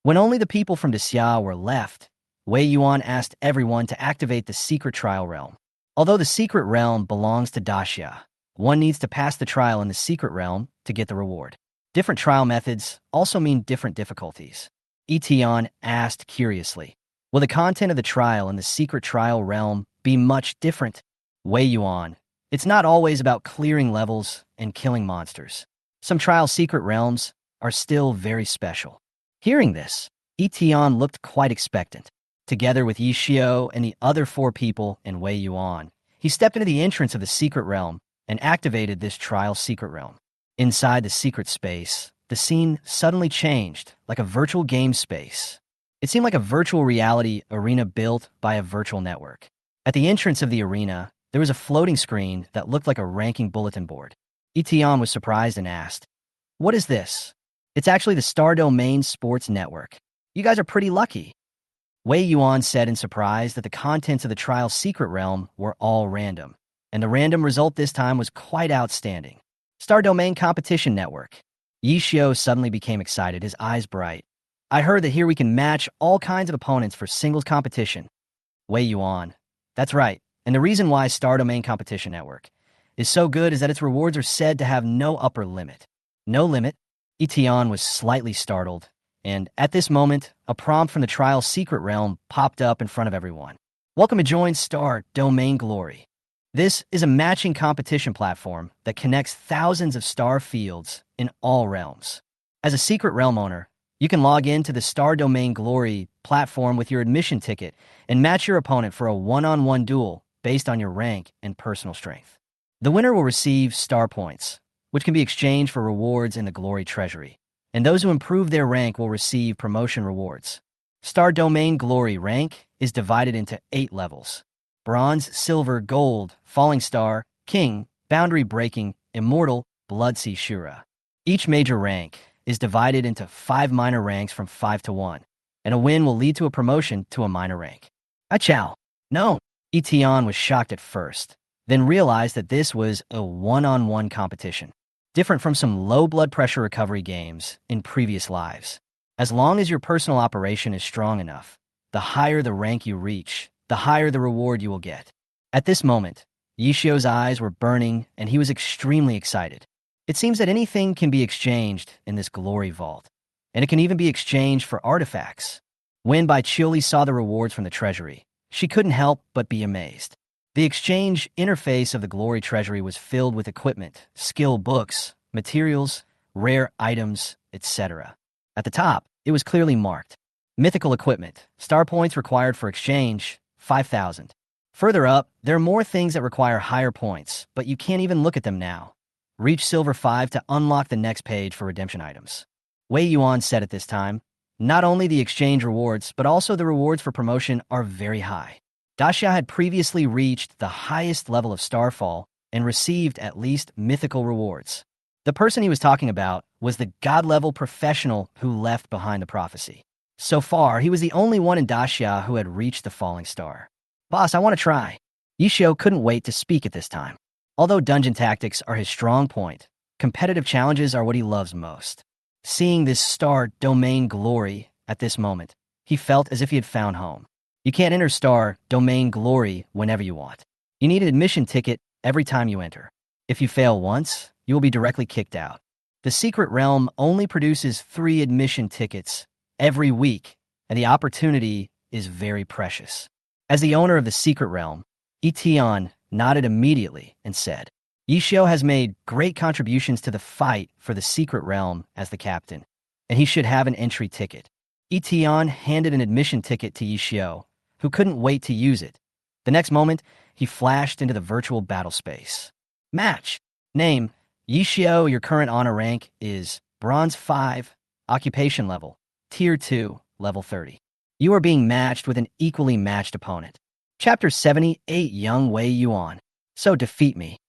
When only the people from Daxia were left, Wei Yuan asked everyone to activate the secret trial realm. Although the secret realm belongs to Daxia, one needs to pass the trial in the secret realm to get the reward. Different trial methods also mean different difficulties. Yi Tian asked curiously, will the content of the trial in the secret trial realm be much different? Wei Yuan, it's not always about clearing levels and killing monsters. Some trial secret realms are still very special. Hearing this, Yi Tian looked quite expectant. Together with Yishio and the other 4 people and Wei Yuan, he stepped into the entrance of the secret realm and activated this trial secret realm. Inside the secret space, the scene suddenly changed, like a virtual game space. It seemed like a virtual reality arena built by a virtual network. At the entrance of the arena, there was a floating screen that looked like a ranking bulletin board. Yi Tian was surprised and asked, what is this? It's actually the Star Domain Sports Network. You guys are pretty lucky. Wei Yuan said in surprise that the contents of the trial secret realm were all random, and the random result this time was quite outstanding. Star Domain Competition Network. Yi Xiao suddenly became excited, his eyes bright. I heard that here we can match all kinds of opponents for singles competition. Wei Yuan. That's right. And the reason why Star Domain Competition Network is so good is that its rewards are said to have no upper limit. No limit? Yi Tian was slightly startled, and at this moment, a prompt from the trial's secret realm popped up in front of everyone. Welcome to join Star Domain Glory. This is a matching competition platform that connects thousands of star fields in all realms. As a secret realm owner, you can log in to the Star Domain Glory platform with your admission ticket and match your opponent for a one-on-one duel based on your rank and personal strength. The winner will receive star points, which can be exchanged for rewards in the Glory Treasury, and those who improve their rank will receive promotion rewards. Star Domain Glory rank is divided into 8 levels: Bronze, Silver, Gold, Falling Star, King, Boundary Breaking, Immortal, Bloodsea Shura. Each major rank is divided into 5 minor ranks from 5 to 1, and a win will lead to a promotion to a minor rank. Achao. No. Yi Tian was shocked at first, then realized that this was a one-on-one competition, different from some low blood pressure recovery games in previous lives. As long as your personal operation is strong enough, the higher the rank you reach, the higher the reward you will get. At this moment, Yi Xiao's eyes were burning and he was extremely excited. It seems that anything can be exchanged in this glory vault, and it can even be exchanged for artifacts. When Bai Qiuli saw the rewards from the treasury, she couldn't help but be amazed. The exchange interface of the glory treasury was filled with equipment, skill books, materials, rare items, etc. At the top, it was clearly marked: mythical equipment, star points required for exchange, 5,000. Further up, there are more things that require higher points, but you can't even look at them now. Reach Silver 5 to unlock the next page for redemption items. Wei Yuan said at this time, not only the exchange rewards, but also the rewards for promotion are very high. Daxia had previously reached the highest level of Starfall and received at least mythical rewards. The person he was talking about was the god-level professional who left behind the prophecy. So far, he was the only one in Daxia who had reached the falling star. Boss, I want to try. Yi Xiao couldn't wait to speak at this time. Although dungeon tactics are his strong point, competitive challenges are what he loves most. Seeing this Star Domain Glory at this moment, he felt as if he had found home. You can't enter Star Domain Glory whenever you want. You need an admission ticket every time you enter. If you fail once, you will be directly kicked out. The secret realm only produces 3 admission tickets every week, and the opportunity is very precious. As the owner of the secret realm, Yi Tian nodded immediately and said, Yi Xiao has made great contributions to the fight for the secret realm as the captain, and he should have an entry ticket. Yi Tian handed an admission ticket to Yi Xiao, who couldn't wait to use it. The next moment, he flashed into the virtual battle space. Match. Name: Yi Xiao. Your current honor rank is Bronze 5, occupation level, Tier 2, level 30. You are being matched with an equally matched opponent. Chapter 78, Young Wei Yuan. So defeat me.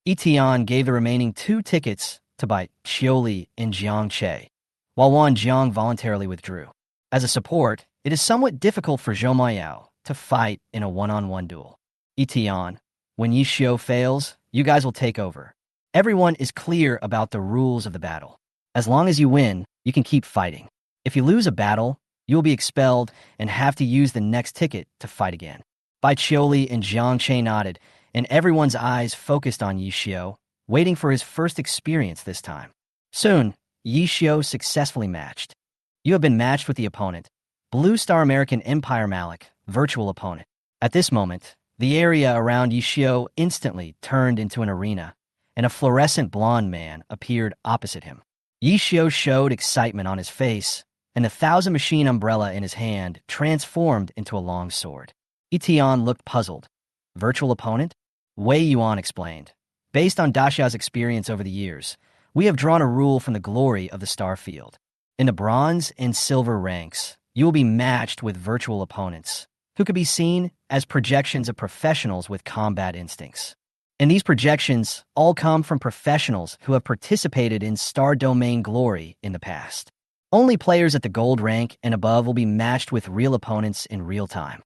Yi Tian gave the remaining 2 tickets to Bai Qiuli and Jiang Che, while Wan Jang voluntarily withdrew. As a support, it is somewhat difficult for Zhou Maiyao to fight in a one-on-one duel. Yi Tian, when Yi Xiao fails, you guys will take over. Everyone is clear about the rules of the battle. As long as you win, you can keep fighting. If you lose a battle, you will be expelled and have to use the next ticket to fight again. Bai Qiuli and Jiang Che nodded, and everyone's eyes focused on Yi Xiao, waiting for his first experience this time. Soon, Yi Xiao successfully matched. You have been matched with the opponent, Blue Star American Empire Malik, virtual opponent. At this moment, the area around Yi Xiao instantly turned into an arena, and a fluorescent blonde man appeared opposite him. Yi Xiao showed excitement on his face, and the 1,000 machine umbrella in his hand transformed into a long sword. Yi Tian looked puzzled. Virtual opponent? Wei Yuan explained. Based on Daxia's experience over the years, we have drawn a rule from the glory of the star field. In the bronze and silver ranks, you will be matched with virtual opponents, who could be seen as projections of professionals with combat instincts. And these projections all come from professionals who have participated in Star Domain Glory in the past. Only players at the gold rank and above will be matched with real opponents in real time.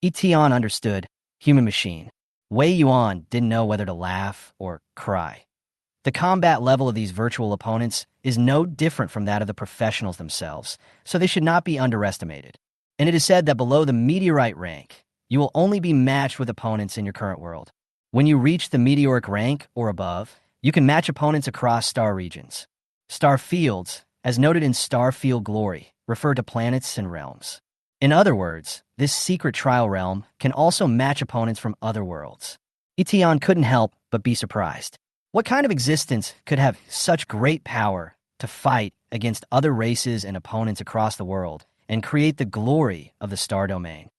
Yi Tian understood human machine. Wei Yuan didn't know whether to laugh or cry. The combat level of these virtual opponents is no different from that of the professionals themselves, so they should not be underestimated. And it is said that below the meteorite rank, you will only be matched with opponents in your current world. When you reach the meteoric rank or above, you can match opponents across star regions. Star fields, as noted in Starfield Glory, refer to planets and realms. In other words, this secret trial realm can also match opponents from other worlds. Yi Tian couldn't help but be surprised. What kind of existence could have such great power to fight against other races and opponents across the world and create the glory of the star domain?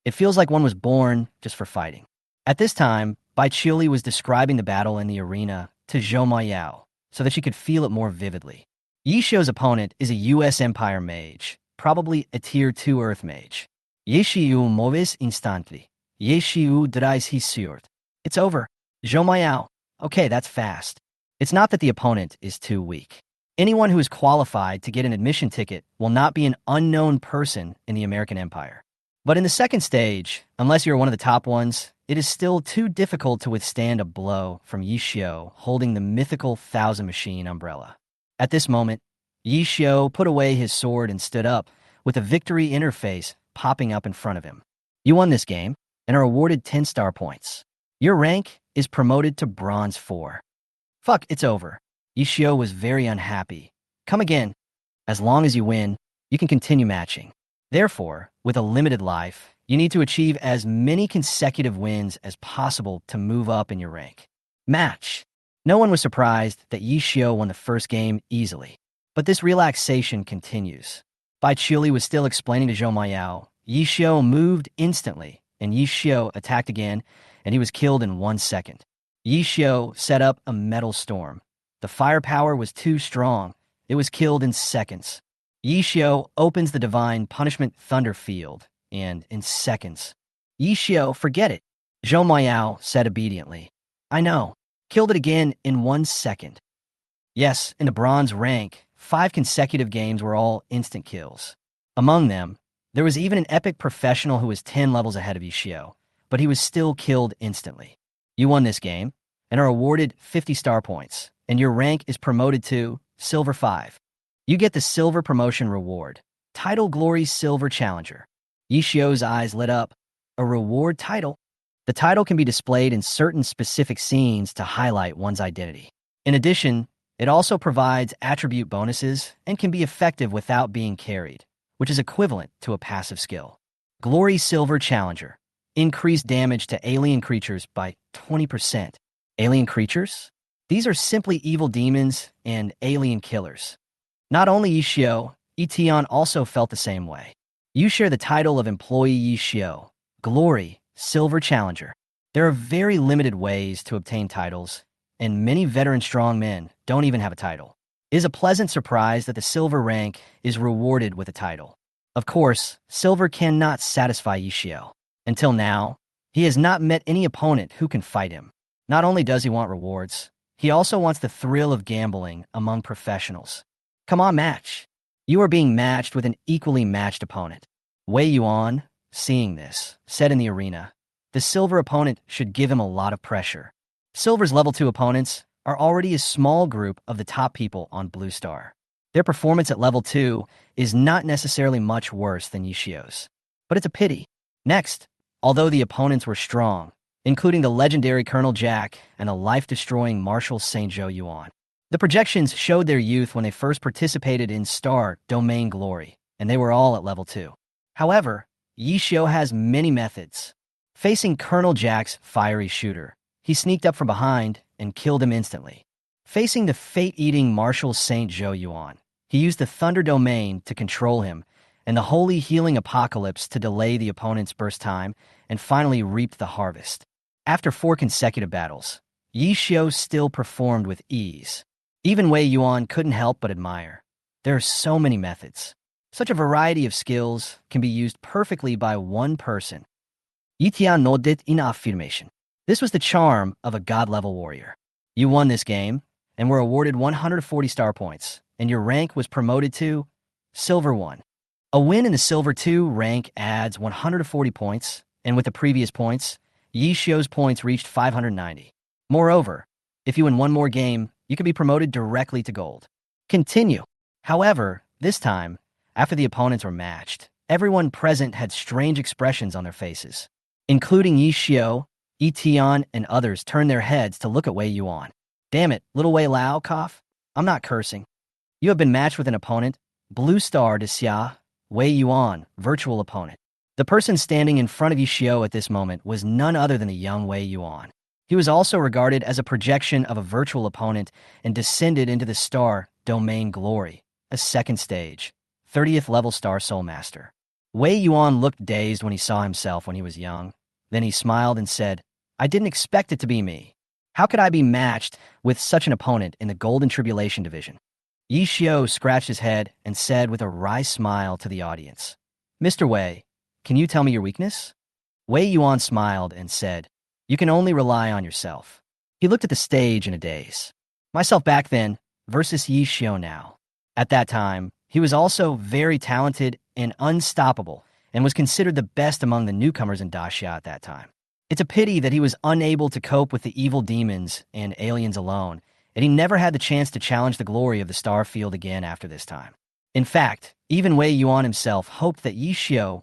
It feels like one was born just for fighting. At this time, Bai Qiuli was describing the battle in the arena to Zhou Maiyao so that she could feel it more vividly. Yi Xiu's opponent is a U.S. Empire mage, probably a Tier 2 Earth mage. Ye Xiu moves instantly. Ye Xiu dries his sword. It's over. Zhou Maiyao. Okay, that's fast. It's not that the opponent is too weak. Anyone who is qualified to get an admission ticket will not be an unknown person in the American Empire. But in the second stage, unless you're one of the top ones, it is still too difficult to withstand a blow from Yi Xiu holding the mythical Thousand Machine umbrella. At this moment, Yi Xiu put away his sword and stood up, with a victory interface popping up in front of him. You won this game and are awarded 10 star points. Your rank is promoted to Bronze 4. Fuck, it's over. Yi Xiu was very unhappy. Come again. As long as you win, you can continue matching. Therefore, with a limited life, you need to achieve as many consecutive wins as possible to move up in your rank. Match. No one was surprised that Yi Xiu won the first game easily. But this relaxation continues. Bai Qiuli was still explaining to Zhou Maiyao. Yi Xiu moved instantly, and Yi Xiu attacked again, and he was killed in 1 second. Yi Xiu set up a metal storm. The firepower was too strong. It was killed in seconds. Yi Xiu opens the divine punishment thunder field, and in seconds. Yi Xiu, forget it. Zhou Maiyao said obediently. I know. Killed it again in 1 second. Yes, in the bronze rank, 5 consecutive games were all instant kills. Among them, there was even an epic professional who was 10 levels ahead of Yi Xiu, but he was still killed instantly. You won this game, and are awarded 50 star points, and your rank is promoted to Silver 5. You get the Silver Promotion Reward, Title Glory Silver Challenger. Yi Xiu's eyes lit up. A reward title? The title can be displayed in certain specific scenes to highlight one's identity. In addition, it also provides attribute bonuses and can be effective without being carried, which is equivalent to a passive skill. Glory Silver Challenger. Increased damage to alien creatures by 20%. Alien creatures? These are simply evil demons and alien killers. Not only Yi Xiu, Yi Tian also felt the same way. You share the title of Employee Yi Xiu, Glory Silver Challenger. There are very limited ways to obtain titles, and many veteran strongmen don't even have a title. It is a pleasant surprise that the silver rank is rewarded with a title. Of course, silver cannot satisfy Yi Xiu. Until now, he has not met any opponent who can fight him. Not only does he want rewards, he also wants the thrill of gambling among professionals. Come on, match. You are being matched with an equally matched opponent. Wei Yuan, seeing this, said in the arena, the silver opponent should give him a lot of pressure. Silver's level 2 opponents are already a small group of the top people on Blue Star. Their performance at level 2 is not necessarily much worse than Yi Xiu's. But it's a pity. Next, although the opponents were strong, including the legendary Colonel Jack and the life-destroying Marshal St. Zhou Yuan, the projections showed their youth when they first participated in Star Domain Glory, and they were all at level 2. However, Yi Xiu has many methods. Facing Colonel Jack's fiery shooter, he sneaked up from behind and killed him instantly. Facing the fate-eating Marshal St. Zhou Yuan, he used the Thunder Domain to control him, and the Holy Healing Apocalypse to delay the opponent's burst time, and finally reaped the harvest. After 4 consecutive battles, Yi Xiu still performed with ease. Even Wei Yuan couldn't help but admire. There are so many methods. Such a variety of skills can be used perfectly by one person. Yi Tian nodded in affirmation. This was the charm of a god-level warrior. You won this game, and were awarded 140 star points, and your rank was promoted to Silver 1. A win in the Silver 2 rank adds 140 points, and with the previous points, Yi Xiu's points reached 590. Moreover, if you win one more game, you could be promoted directly to gold. Continue. However, this time, after the opponents were matched, everyone present had strange expressions on their faces, including Yi Tian, and others turned their heads to look at Wei Yuan. Damn it, little Wei Lao, cough. I'm not cursing. You have been matched with an opponent, Blue Star de Xia, Wei Yuan, virtual opponent. The person standing in front of Yi at this moment was none other than the young Wei Yuan. He was also regarded as a projection of a virtual opponent and descended into the star domain glory, a second stage, 30th level star soul master. Wei Yuan looked dazed when he saw himself when he was young. Then he smiled and said, I didn't expect it to be me. How could I be matched with such an opponent in the Golden Tribulation Division? Yi scratched his head and said with a wry smile to the audience, Mr. Wei, can you tell me your weakness? Wei Yuan smiled and said, you can only rely on yourself. He looked at the stage in a daze. Myself back then versus Yi now. At that time, he was also very talented and unstoppable and was considered the best among the newcomers in Daxia at that time. It's a pity that he was unable to cope with the evil demons and aliens alone, and he never had the chance to challenge the glory of the star field again after this time. In fact, even Wei Yuan himself hoped that Yi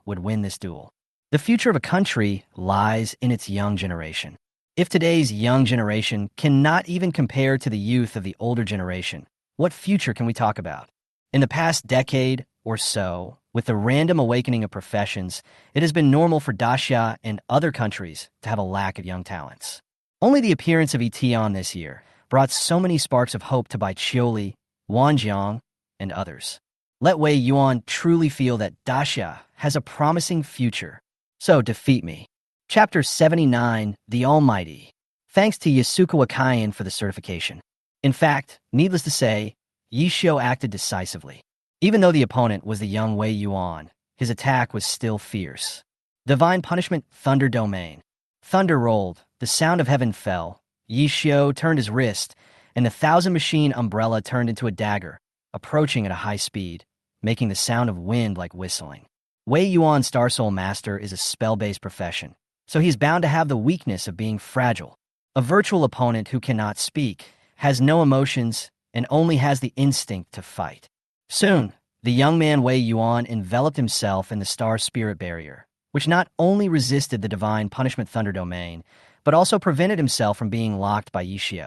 would win this duel. The future of a country lies in its young generation. If today's young generation cannot even compare to the youth of the older generation, what future can we talk about? In the past decade or so, with the random awakening of professions, it has been normal for Daxia and other countries to have a lack of young talents. Only the appearance of Yi Tian this year brought so many sparks of hope to Bai Qiuli, Wan Jang, and others. Let Wei Yuan truly feel that Daxia has a promising future. So defeat me. Chapter 79, The Almighty. Thanks to Yasukawa Kaien for the certification. In fact, needless to say, Yi acted decisively. Even though the opponent was the young Wei Yuan, his attack was still fierce. Divine Punishment, Thunder Domain. Thunder rolled, the sound of heaven fell. Yi turned his wrist, and the 1,000-machine umbrella turned into a dagger, approaching at a high speed, making the sound of wind like whistling. Wei Yuan Star Soul Master is a spell-based profession, so he's bound to have the weakness of being fragile. A virtual opponent who cannot speak, has no emotions, and only has the instinct to fight. Soon, the young man Wei Yuan enveloped himself in the star spirit barrier, which not only resisted the Divine Punishment Thunder Domain, but also prevented himself from being locked by Yi.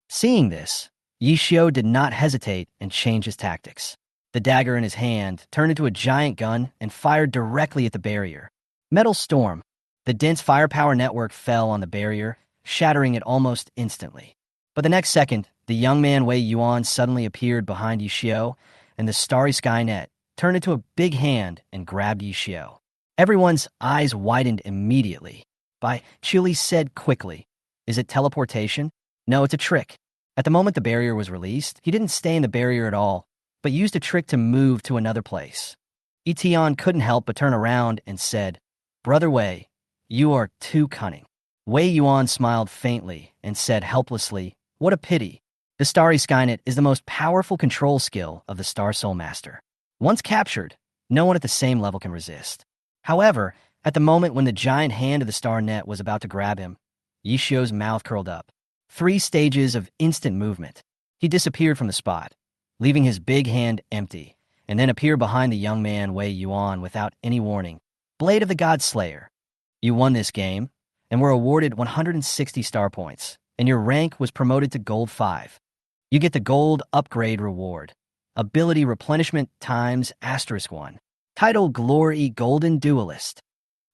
Seeing this, Yi did not hesitate and change his tactics. The dagger in his hand turned into a giant gun and fired directly at the barrier. Metal Storm. The dense firepower network fell on the barrier, shattering it almost instantly. But the next second, the young man Wei Yuan suddenly appeared behind Yi, and the starry Skynet turned into a big hand and grabbed Yi. Everyone's eyes widened immediately. Bai Qiuli said quickly, is it teleportation? No, it's a trick. At the moment the barrier was released, he didn't stay in the barrier at all, but used a trick to move to another place. Yi Tian couldn't help but turn around and said, Brother Wei, you are too cunning. Wei Yuan smiled faintly and said helplessly, what a pity. The Starry Skynet is the most powerful control skill of the Star Soul Master. Once captured, no one at the same level can resist. However, at the moment when the giant hand of the Star Net was about to grab him, Yi mouth curled up. 3 stages of instant movement. He disappeared from the spot, leaving his big hand empty, and then appeared behind the young man Wei Yuan without any warning. Blade of the God Slayer. You won this game, and were awarded 160 star points, and your rank was promoted to Gold 5. You get the Gold Upgrade Reward. Ability Replenishment times *1. Title Glory Golden Duelist.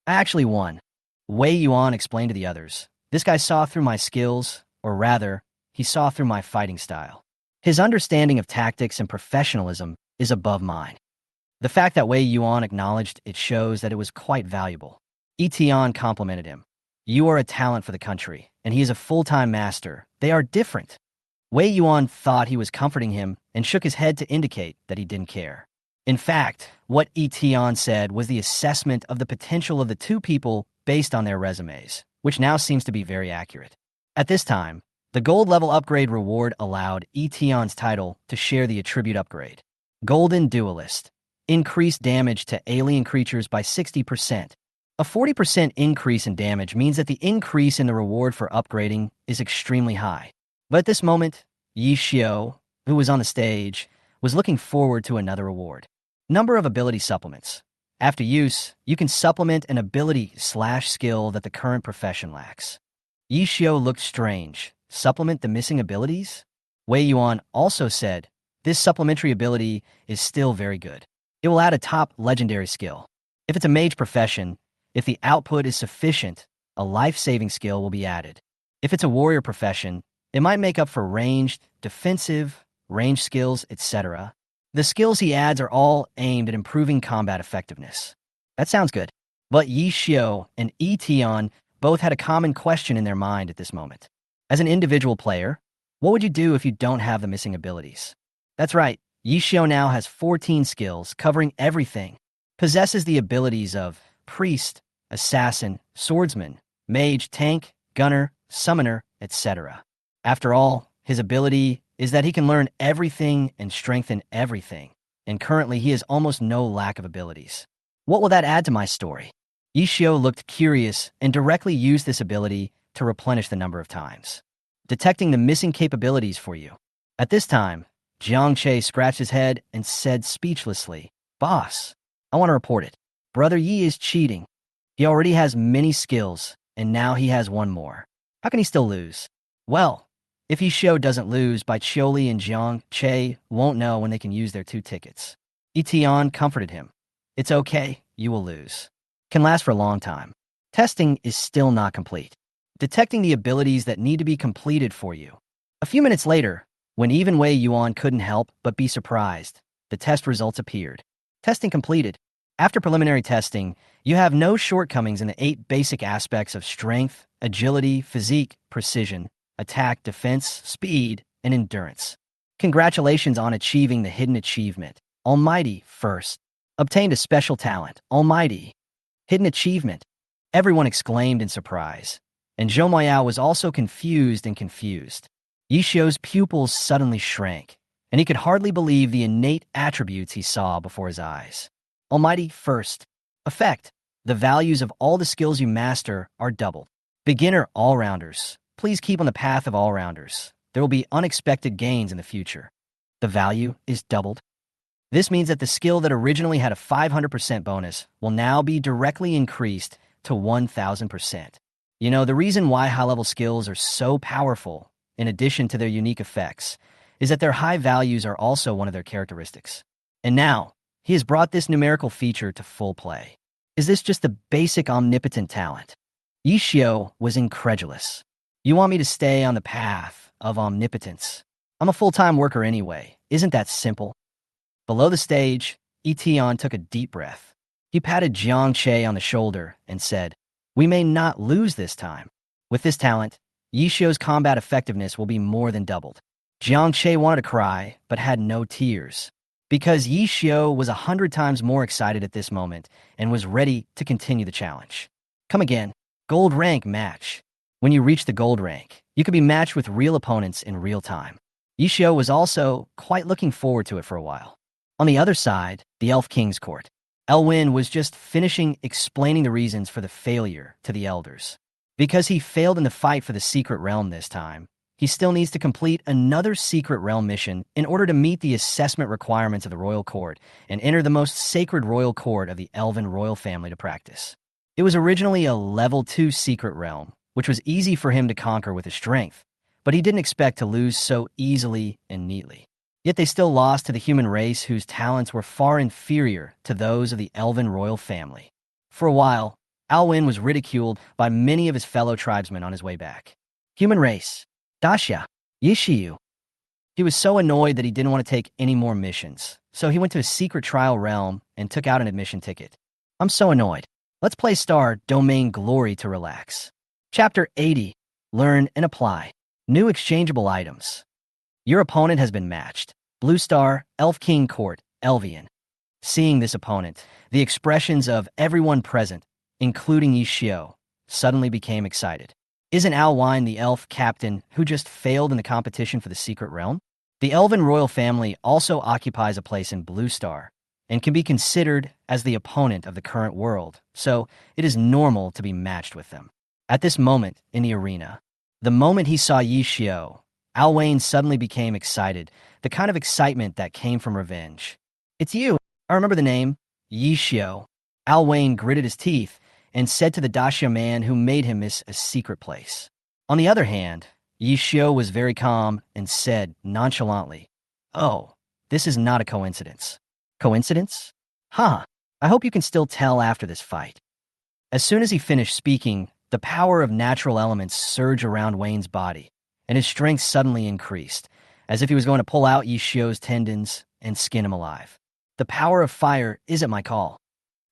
I actually won. Wei Yuan explained to the others. This guy saw through my skills, or rather, he saw through my fighting style. His understanding of tactics and professionalism is above mine. The fact that Wei Yuan acknowledged it shows that it was quite valuable. Yi Tian complimented him. You are a talent for the country, and he is a full-time master. They are different. Wei Yuan thought he was comforting him and shook his head to indicate that he didn't care. In fact, what Yi Tian said was the assessment of the potential of the two people based on their resumes, which now seems to be very accurate. At this time, the gold level upgrade reward allowed Yi Tian's title to share the attribute upgrade. Golden Duelist. Increased damage to alien creatures by 60%. A 40% increase in damage means that the increase in the reward for upgrading is extremely high. But at this moment, Yi Xiao, who was on the stage, was looking forward to another award. Number of ability supplements. After use, you can supplement an ability/skill that the current profession lacks. Yi Xiao looked strange. Supplement the missing abilities? Wei Yuan also said, this supplementary ability is still very good. It will add a top legendary skill. If it's a mage profession, if the output is sufficient, a life-saving skill will be added. If it's a warrior profession, it might make up for ranged, defensive, range skills, etc. The skills he adds are all aimed at improving combat effectiveness. That sounds good. But Yi Xiao and Yi Tian both had a common question in their mind at this moment. As an individual player, what would you do if you don't have the missing abilities? That's right, Yi Xiao now has 14 skills covering everything. Possesses the abilities of priest, assassin, swordsman, mage, tank, gunner, summoner, etc. After all, his ability is that he can learn everything and strengthen everything, and currently he has almost no lack of abilities. What will that add to my story? Yi Xiao looked curious and directly used this ability to replenish the number of times. Detecting the missing capabilities for you. At this time, Jiang Che scratched his head and said speechlessly, Boss, I want to report it. Brother Yi is cheating. He already has many skills, and now he has one more. How can he still lose? Well, if Yi Xiao doesn't lose, Bai Chioli and Jiang Che won't know when they can use their 2 tickets. Yi Tian comforted him. It's okay, you will lose. Can last for a long time. Testing is still not complete. Detecting the abilities that need to be completed for you. A few minutes later, when even Wei Yuan couldn't help but be surprised, the test results appeared. Testing completed. After preliminary testing, you have no shortcomings in the 8 basic aspects of strength, agility, physique, precision, attack, defense, speed, and endurance. Congratulations on achieving the hidden achievement. Almighty first. Obtained a special talent. Almighty. Hidden achievement. Everyone exclaimed in surprise. And Zhou Moyao was also confused. Yi Xiao's pupils suddenly shrank, and he could hardly believe the innate attributes he saw before his eyes. Almighty first. Effect. The values of all the skills you master are doubled. Beginner all-rounders. Please keep on the path of all-rounders. There will be unexpected gains in the future. The value is doubled. This means that the skill that originally had a 500% bonus will now be directly increased to 1,000%. You know, the reason why high-level skills are so powerful, in addition to their unique effects, is that their high values are also one of their characteristics. And now, he has brought this numerical feature to full play. Is this just the basic omnipotent talent? Yi Xiao was incredulous. You want me to stay on the path of omnipotence? I'm a full-time worker anyway. Isn't that simple? Below the stage, Yi Tian took a deep breath. He patted Jiang Che on the shoulder and said, We may not lose this time. With this talent, Yi Xiao's combat effectiveness will be more than doubled. Jiang Che wanted to cry, but had no tears, because Yi Xiao was 100 times more excited at this moment and was ready to continue the challenge. Come again. Gold rank match. When you reach the gold rank, you could be matched with real opponents in real time. Yi Xiao was also quite looking forward to it for a while. On the other side, the Elf King's court. Elwin was just finishing explaining the reasons for the failure to the elders. Because he failed in the fight for the secret realm this time, he still needs to complete another secret realm mission in order to meet the assessment requirements of the royal court and enter the most sacred royal court of the elven royal family to practice. It was originally a level 2 secret realm, which was easy for him to conquer with his strength, but he didn't expect to lose so easily and neatly. Yet they still lost to the human race whose talents were far inferior to those of the elven royal family. For a while, Alwyn was ridiculed by many of his fellow tribesmen on his way back. Human race. Daxia. Yishiyu. He was so annoyed that he didn't want to take any more missions, so he went to a secret trial realm and took out an admission ticket. I'm so annoyed. Let's play Star Domain Glory to relax. Chapter 80. Learn and apply. New exchangeable items. Your opponent has been matched. Blue Star, Elf King Court, Elvian. Seeing this opponent, the expressions of everyone present, including Yi Xiao, suddenly became excited. Isn't Alwine the elf captain who just failed in the competition for the secret realm? The elven royal family also occupies a place in Blue Star and can be considered as the opponent of the current world, so it is normal to be matched with them. At this moment in the arena, the moment he saw Yi Xiao, Wayne suddenly became excited, the kind of excitement that came from revenge. "It's you. I remember the name. Yi Xiao." Wayne gritted his teeth and said to the daxia man who made him miss a secret place. On the other hand, Yi Xiao was very calm and said nonchalantly, "Oh, this is not a coincidence." "Coincidence? Huh. I hope you can still tell after this fight." As soon as he finished speaking, the power of natural elements surged around Wayne's body, and his strength suddenly increased, as if he was going to pull out Yi Xiao's tendons and skin him alive. "The power of fire is at my call."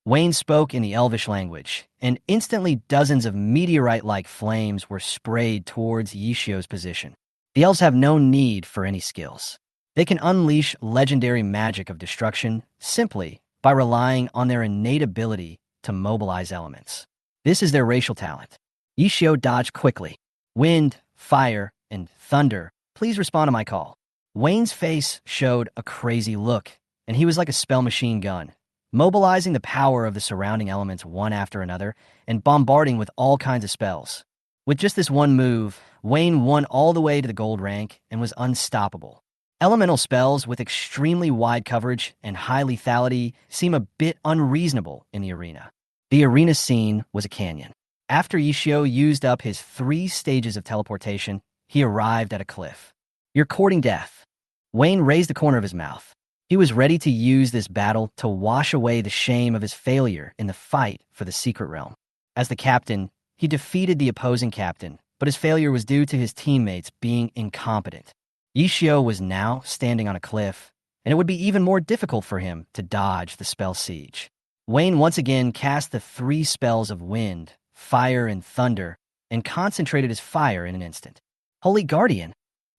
Wayne spoke in the Elvish language, and instantly dozens of meteorite-like flames were sprayed towards Yi Xiao's position. The elves have no need for any skills. They can unleash legendary magic of destruction simply by relying on their innate ability to mobilize elements. This is their racial talent. Yi Xiao dodged quickly. "Wind, fire, and thunder, please respond to my call." Wayne's face showed a crazy look, and he was like a spell machine gun, mobilizing the power of the surrounding elements one after another and bombarding with all kinds of spells. With just this one move, Wayne won all the way to the gold rank and was unstoppable. Elemental spells with extremely wide coverage and high lethality seem a bit unreasonable in the arena. The arena scene was a canyon. After Yi Xiao used up his 3 stages of teleportation, he arrived at a cliff. "You're courting death." Wayne raised the corner of his mouth. He was ready to use this battle to wash away the shame of his failure in the fight for the secret realm. As the captain, he defeated the opposing captain, but his failure was due to his teammates being incompetent. Yi Xiao was now standing on a cliff, and it would be even more difficult for him to dodge the spell siege. Wayne once again cast the 3 spells of wind, fire, and thunder, and concentrated his fire in an instant. "Holy Guardian!"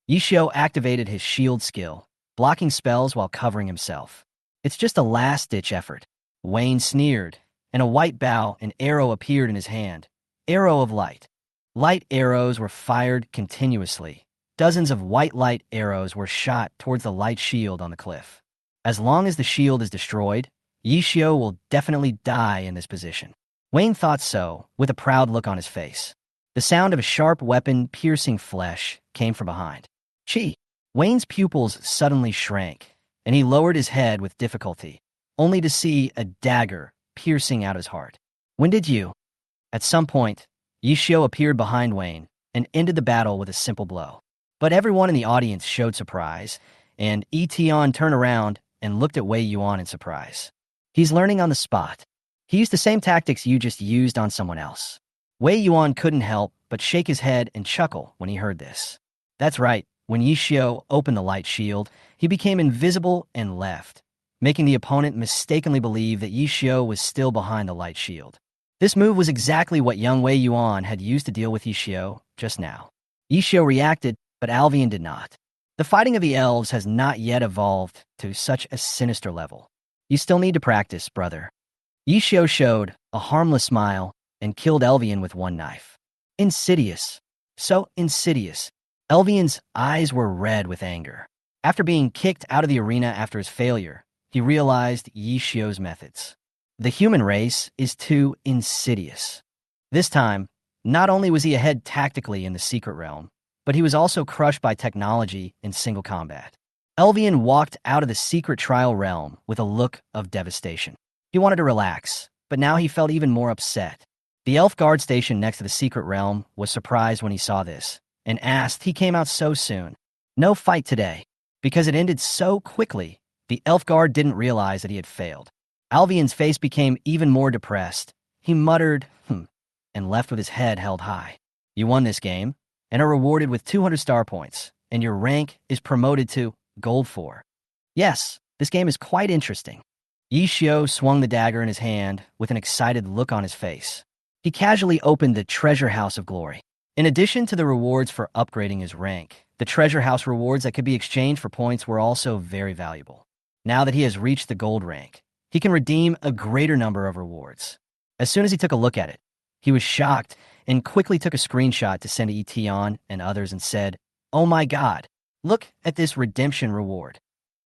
Yi Xiao activated his shield skill, blocking spells while covering himself. "It's just a last-ditch effort." Wayne sneered, and a white bow and arrow appeared in his hand. Arrow of light. Light arrows were fired continuously. Dozens of white light arrows were shot towards the light shield on the cliff. As long as the shield is destroyed, Yi Xiao will definitely die in this position. Wayne thought so, with a proud look on his face. The sound of a sharp weapon piercing flesh came from behind. "Chi!" Wayne's pupils suddenly shrank, and he lowered his head with difficulty, only to see a dagger piercing out his heart. "When did you?" At some point, Yi Xiao appeared behind Wayne and ended the battle with a simple blow. But everyone in the audience showed surprise, and Yi Tian turned around and looked at Wei Yuan in surprise. "He's learning on the spot. He used the same tactics you just used on someone else." Wei Yuan couldn't help but shake his head and chuckle when he heard this. That's right, when Yi Xiao opened the light shield, he became invisible and left, making the opponent mistakenly believe that Yi Xiao was still behind the light shield. This move was exactly what young Wei Yuan had used to deal with Yi Xiao just now. Yi Xiao reacted, but Alvian did not. The fighting of the elves has not yet evolved to such a sinister level. You still need to practice, brother. Yi Xiao showed a harmless smile and killed Elvian with one knife. Insidious. So insidious. Elvian's eyes were red with anger. After being kicked out of the arena after his failure, he realized Yi Xiao's methods. The human race is too insidious. This time, not only was he ahead tactically in the secret realm, but he was also crushed by technology in single combat. Elvian walked out of the secret trial realm with a look of devastation. He wanted to relax, but now he felt even more upset. The elf guard station next to the secret realm was surprised when he saw this, and asked he came out so soon. No fight today. Because it ended so quickly, the elf guard didn't realize that he had failed. Alvian's face became even more depressed. He muttered, and left with his head held high. "You won this game, and are rewarded with 200 star points, and your rank is promoted to Gold 4. Yes, this game is quite interesting." Yi Xiao swung the dagger in his hand with an excited look on his face. He casually opened the Treasure House of Glory. In addition to the rewards for upgrading his rank, the Treasure House rewards that could be exchanged for points were also very valuable. Now that he has reached the gold rank, he can redeem a greater number of rewards. As soon as he took a look at it, he was shocked and quickly took a screenshot to send to Eton and others and said, "Oh my god, look at this redemption reward.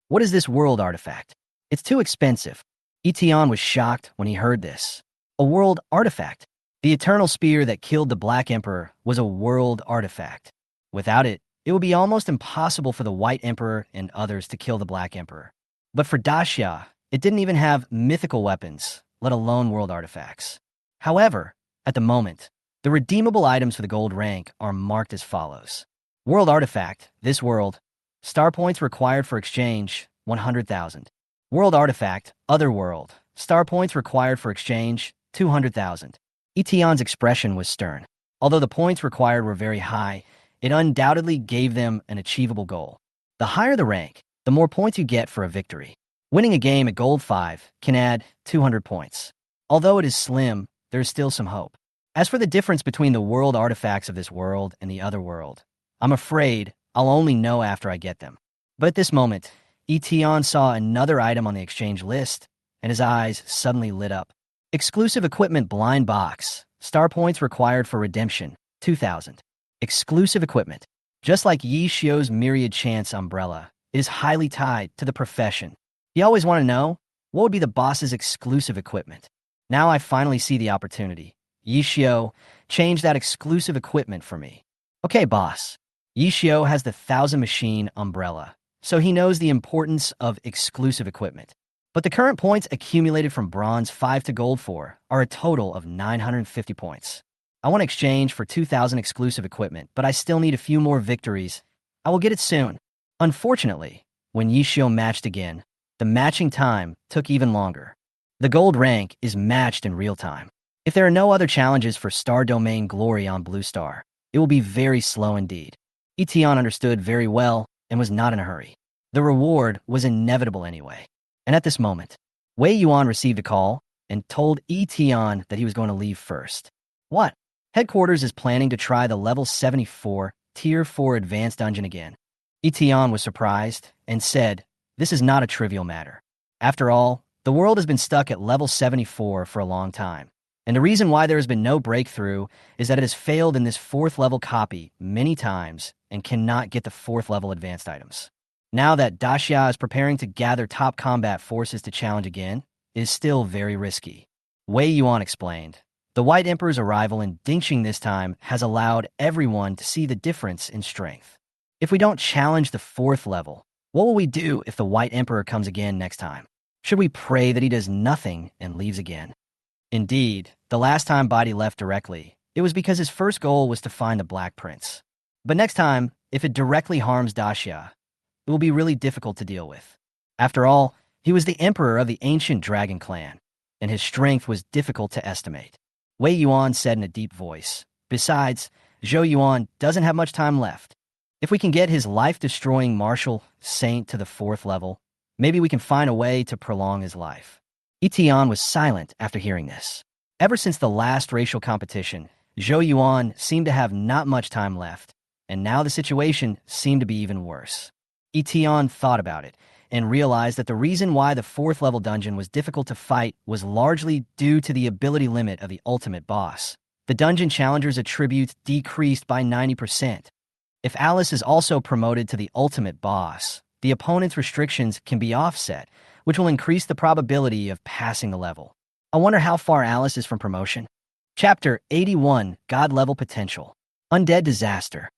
What is this world artifact? It's too expensive." Eton was shocked when he heard this. A world artifact. The eternal spear that killed the Black Emperor was a world artifact. Without it, It would be almost impossible for the White Emperor and others to kill the Black Emperor. But for Daxia, it didn't even have mythical weapons, let alone world artifacts. However, at the moment, the redeemable items for the gold rank are marked as follows. World artifact, this world. Star points required for exchange, 100,000. World artifact, other world. Star points required for exchange, 200,000. Yi Tian's expression was stern. Although the points required were very high, it undoubtedly gave them an achievable goal. The higher the rank, the more points you get for a victory. Winning a game at Gold 5 can add 200 points. Although it is slim, there is still some hope. As for the difference between the world artifacts of this world and the other world, I'm afraid I'll only know after I get them. But at this moment, Yi Tian saw another item on the exchange list, and his eyes suddenly lit up. Exclusive equipment blind box. Star points required for redemption, 2,000. Exclusive equipment. Just like Yi Xiu's myriad chance umbrella, it is highly tied to the profession. He always wanted to know, what would be the boss's exclusive equipment? Now I finally see the opportunity. Yi Xiu, change that exclusive equipment for me. Okay, boss. Yi Xiu has the 1,000 machine umbrella, so he knows the importance of exclusive equipment. But the current points accumulated from Bronze 5 to Gold 4 are a total of 950 points. I want to exchange for 2,000 exclusive equipment, but I still need a few more victories. I will get it soon. Unfortunately, when Yi Xiu matched again, the matching time took even longer. The gold rank is matched in real time. If there are no other challenges for Star Domain Glory on Blue Star, it will be very slow indeed. Yi Tian understood very well and was not in a hurry. The reward was inevitable anyway. And at this moment, Wei Yuan received a call and told Yi Tian that he was going to leave first. What? Headquarters is planning to try the level 74 Tier 4 advanced dungeon again. Yi Tian was surprised and said, this is not a trivial matter. After all, the world has been stuck at level 74 for a long time. And the reason why there has been no breakthrough is that it has failed in this 4th level copy many times and cannot get the 4th level advanced items. Now that Daxia is preparing to gather top combat forces to challenge again, it is still very risky. Wei Yuan explained, the White Emperor's arrival in Dingxing this time has allowed everyone to see the difference in strength. If we don't challenge the 4th level, what will we do if the White Emperor comes again next time? Should we pray that he does nothing and leaves again? Indeed, the last time Badi left directly, it was because his first goal was to find the Black Prince. But next time, if it directly harms Daxia, it will be really difficult to deal with. After all, he was the emperor of the ancient dragon clan, and his strength was difficult to estimate. Wei Yuan said in a deep voice. Besides, Zhou Yuan doesn't have much time left. If we can get his life-destroying martial saint to the 4th level, maybe we can find a way to prolong his life. Yi Tian was silent after hearing this. Ever since the last racial competition, Zhou Yuan seemed to have not much time left, and now the situation seemed to be even worse. Yi Tian thought about it and realized that the reason why the 4th level dungeon was difficult to fight was largely due to the ability limit of the ultimate boss. The dungeon challenger's attributes decreased by 90%. If Alice is also promoted to the ultimate boss, the opponent's restrictions can be offset, which will increase the probability of passing the level. I wonder how far Alice is from promotion. Chapter 81, God Level Potential. Undead Disaster.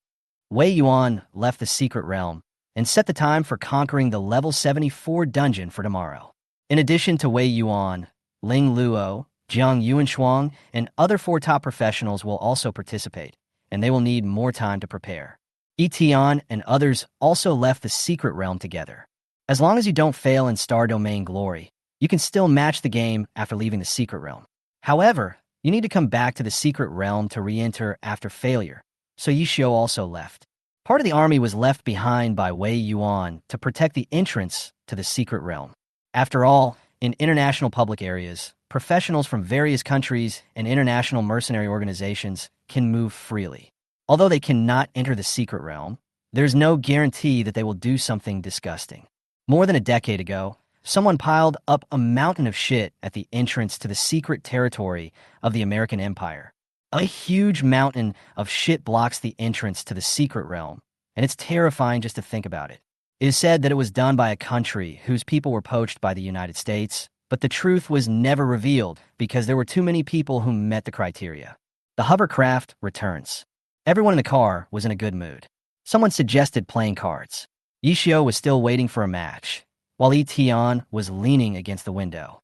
Wei Yuan left the secret realm and set the time for conquering the level 74 dungeon for tomorrow. In addition to Wei Yuan, Ling Luo, Jiang Yuanshuang, and other 4 top professionals will also participate, and they will need more time to prepare. Yi Tian and others also left the secret realm together. As long as you don't fail in Star Domain Glory, you can still match the game after leaving the secret realm. However, you need to come back to the secret realm to re-enter after failure, so Yi Xiu also left. Part of the army was left behind by Wei Yuan to protect the entrance to the secret realm. After all, in international public areas, professionals from various countries and international mercenary organizations can move freely. Although they cannot enter the secret realm, there's no guarantee that they will do something disgusting. More than a decade ago, someone piled up a mountain of shit at the entrance to the secret territory of the American Empire. A huge mountain of shit blocks the entrance to the secret realm, and it's terrifying just to think about it. It is said that it was done by a country whose people were poached by the United States, but the truth was never revealed because there were too many people who met the criteria. The hovercraft returns. Everyone in the car was in a good mood. Someone suggested playing cards. Yi Xiao was still waiting for a match, while Yi Tian was leaning against the window.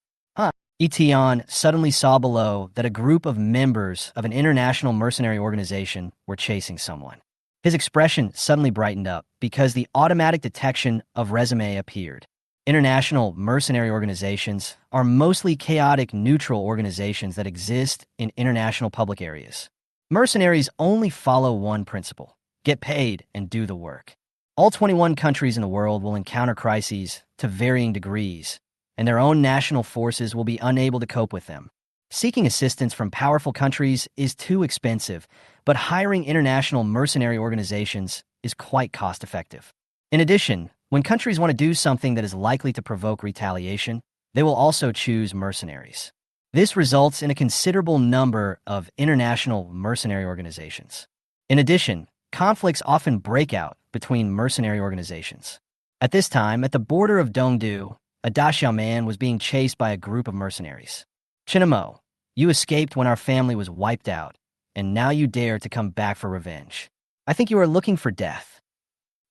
Yi Tian suddenly saw below that a group of members of an international mercenary organization were chasing someone. His expression suddenly brightened up because the automatic detection of resume appeared. International mercenary organizations are mostly chaotic neutral organizations that exist in international public areas. Mercenaries only follow one principle: get paid and do the work. All 21 countries in the world will encounter crises to varying degrees, and their own national forces will be unable to cope with them. Seeking assistance from powerful countries is too expensive, but hiring international mercenary organizations is quite cost-effective. In addition, when countries want to do something that is likely to provoke retaliation, they will also choose mercenaries. This results in a considerable number of international mercenary organizations. In addition, conflicts often break out between mercenary organizations. At this time, at the border of Dongdu, a Daxia man was being chased by a group of mercenaries. Chinamo, you escaped when our family was wiped out, and now you dare to come back for revenge. I think you are looking for death.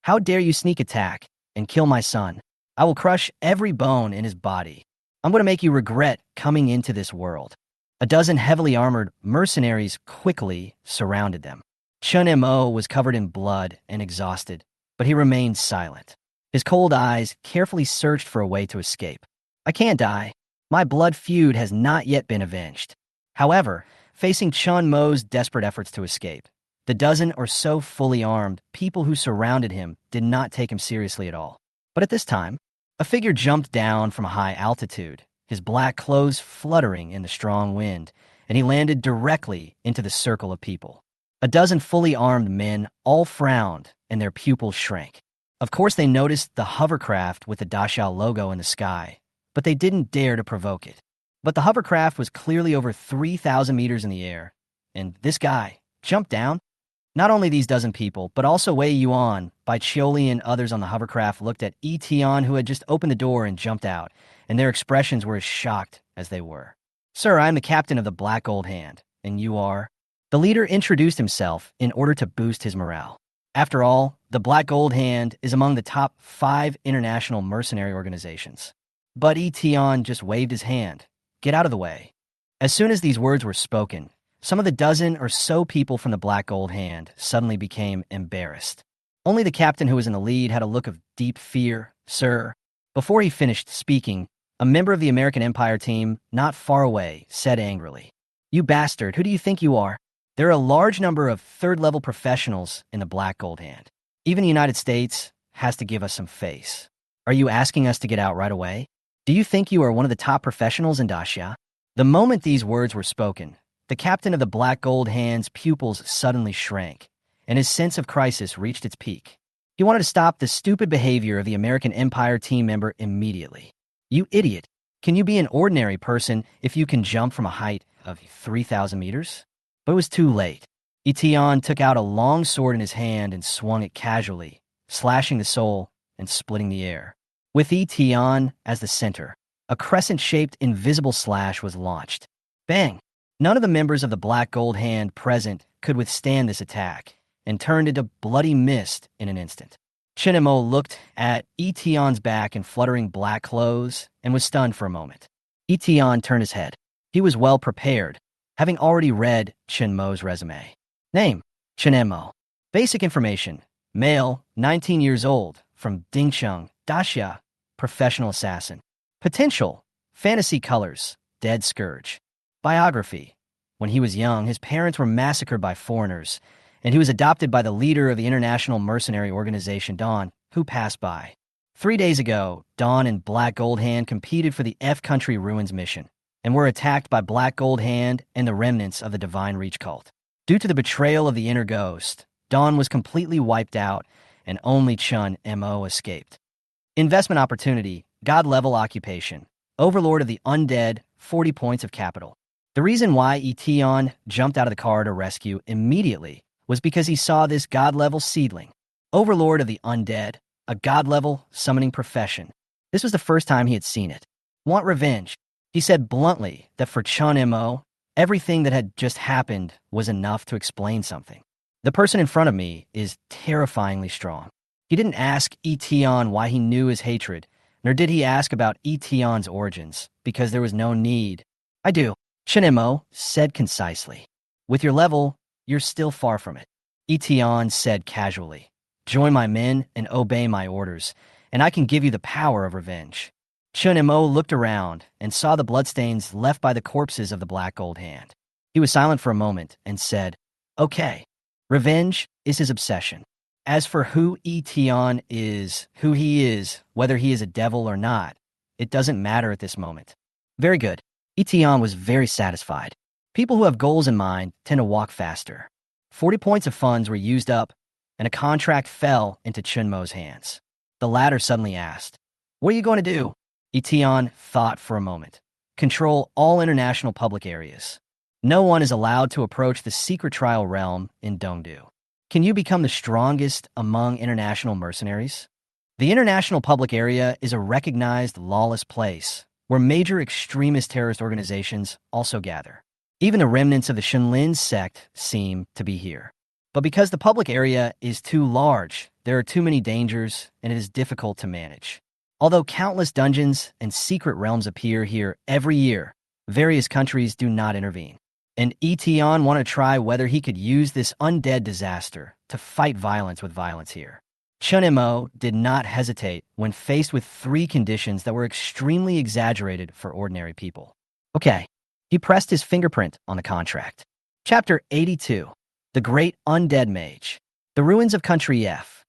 How dare you sneak attack and kill my son? I will crush every bone in his body. I'm going to make you regret coming into this world. A dozen heavily armored mercenaries quickly surrounded them. Chun Mo was covered in blood and exhausted, but he remained silent. His cold eyes carefully searched for a way to escape. I can't die. My blood feud has not yet been avenged. However, facing Chun Mo's desperate efforts to escape, the dozen or so fully armed people who surrounded him did not take him seriously at all. But at this time, a figure jumped down from a high altitude, his black clothes fluttering in the strong wind, and he landed directly into the circle of people. A dozen fully armed men all frowned and their pupils shrank. Of course, they noticed the hovercraft with the Daxiao logo in the sky, but they didn't dare to provoke it. But the hovercraft was clearly over 3,000 meters in the air, and this guy jumped down. Not only these dozen people, but also Wei Yuan, Bai Chioli, and others on the hovercraft looked at Yi Tian, who had just opened the door and jumped out, and their expressions were as shocked as they were. Sir, I am the captain of the Black Gold Hand, and you are? The leader introduced himself in order to boost his morale. After all, the Black Gold Hand is among the top 5 international mercenary organizations. But Yi Tian just waved his hand. Get out of the way. As soon as these words were spoken, some of the dozen or so people from the Black Gold Hand suddenly became embarrassed. Only the captain who was in the lead had a look of deep fear. Sir, before he finished speaking, a member of the American Empire team, not far away, said angrily, "You bastard, who do you think you are? There are a large number of third-level professionals in the Black Gold Hand. Even the United States has to give us some face. Are you asking us to get out right away? Do you think you are one of the top professionals in Daxia?" The moment these words were spoken, the captain of the Black Gold Hand's pupils suddenly shrank, and his sense of crisis reached its peak. He wanted to stop the stupid behavior of the American Empire team member immediately. You idiot! Can you be an ordinary person if you can jump from a height of 3,000 meters? But it was too late. Yi Tian took out a long sword in his hand and swung it casually, slashing the soul and splitting the air. With Yi Tian as the center, a crescent-shaped invisible slash was launched. Bang! None of the members of the Black Gold Hand present could withstand this attack, and turned into bloody mist in an instant. Chinamo looked at Yi Tian's back in fluttering black clothes and was stunned for a moment. Yi Tian turned his head. He was well prepared, having already read Chinmo's resume. Name, Chinemo. Basic information, male, 19 years old, from Dingcheng, Daxia, professional assassin. Potential, fantasy colors, dead scourge. Biography. When he was young, his parents were massacred by foreigners, and he was adopted by the leader of the international mercenary organization Dawn, who passed by. 3 days ago, Dawn and Black Gold Hand competed for the F Country Ruins mission, and were attacked by Black Gold Hand and the remnants of the Divine Reach cult. Due to the betrayal of the inner ghost, Dawn was completely wiped out, and only Chun Mo escaped. Investment opportunity, God-level occupation, overlord of the undead, 40 points of capital. The reason why Yi Tian jumped out of the car to rescue immediately was because he saw this God-level seedling. Overlord of the undead, a God-level summoning profession. This was the first time he had seen it. Want revenge. He said bluntly that for Chun Mo, everything that had just happened was enough to explain something. The person in front of me is terrifyingly strong. He didn't ask Yi Tian why he knew his hatred, nor did he ask about Yi Tian's origins, because there was no need. I do, Chen said concisely. With your level, you're still far from it. Yi Tian said casually. Join my men and obey my orders, and I can give you the power of revenge. Chen looked around and saw the bloodstains left by the corpses of the Black Gold Hand. He was silent for a moment and said, Okay, revenge is his obsession. As for who Yi Tian is, who he is, whether he is a devil or not, it doesn't matter at this moment. Very good. Yi Tian was very satisfied. People who have goals in mind tend to walk faster. 40 points of funds were used up, and a contract fell into Chunmo's hands. The latter suddenly asked, What are you going to do? Yi Tian thought for a moment. Control all international public areas. No one is allowed to approach the secret trial realm in Dongdu. Can you become the strongest among international mercenaries? The international public area is a recognized lawless place where major extremist terrorist organizations also gather. Even the remnants of the Shenlin sect seem to be here. But because the public area is too large, there are too many dangers and it is difficult to manage. Although countless dungeons and secret realms appear here every year, various countries do not intervene. And Yi Tian wanted to try whether he could use this undead disaster to fight violence with violence here. Chen did not hesitate when faced with 3 conditions that were extremely exaggerated for ordinary people. Okay, he pressed his fingerprint on the contract. Chapter 82. The Great Undead Mage. The Ruins of Country F.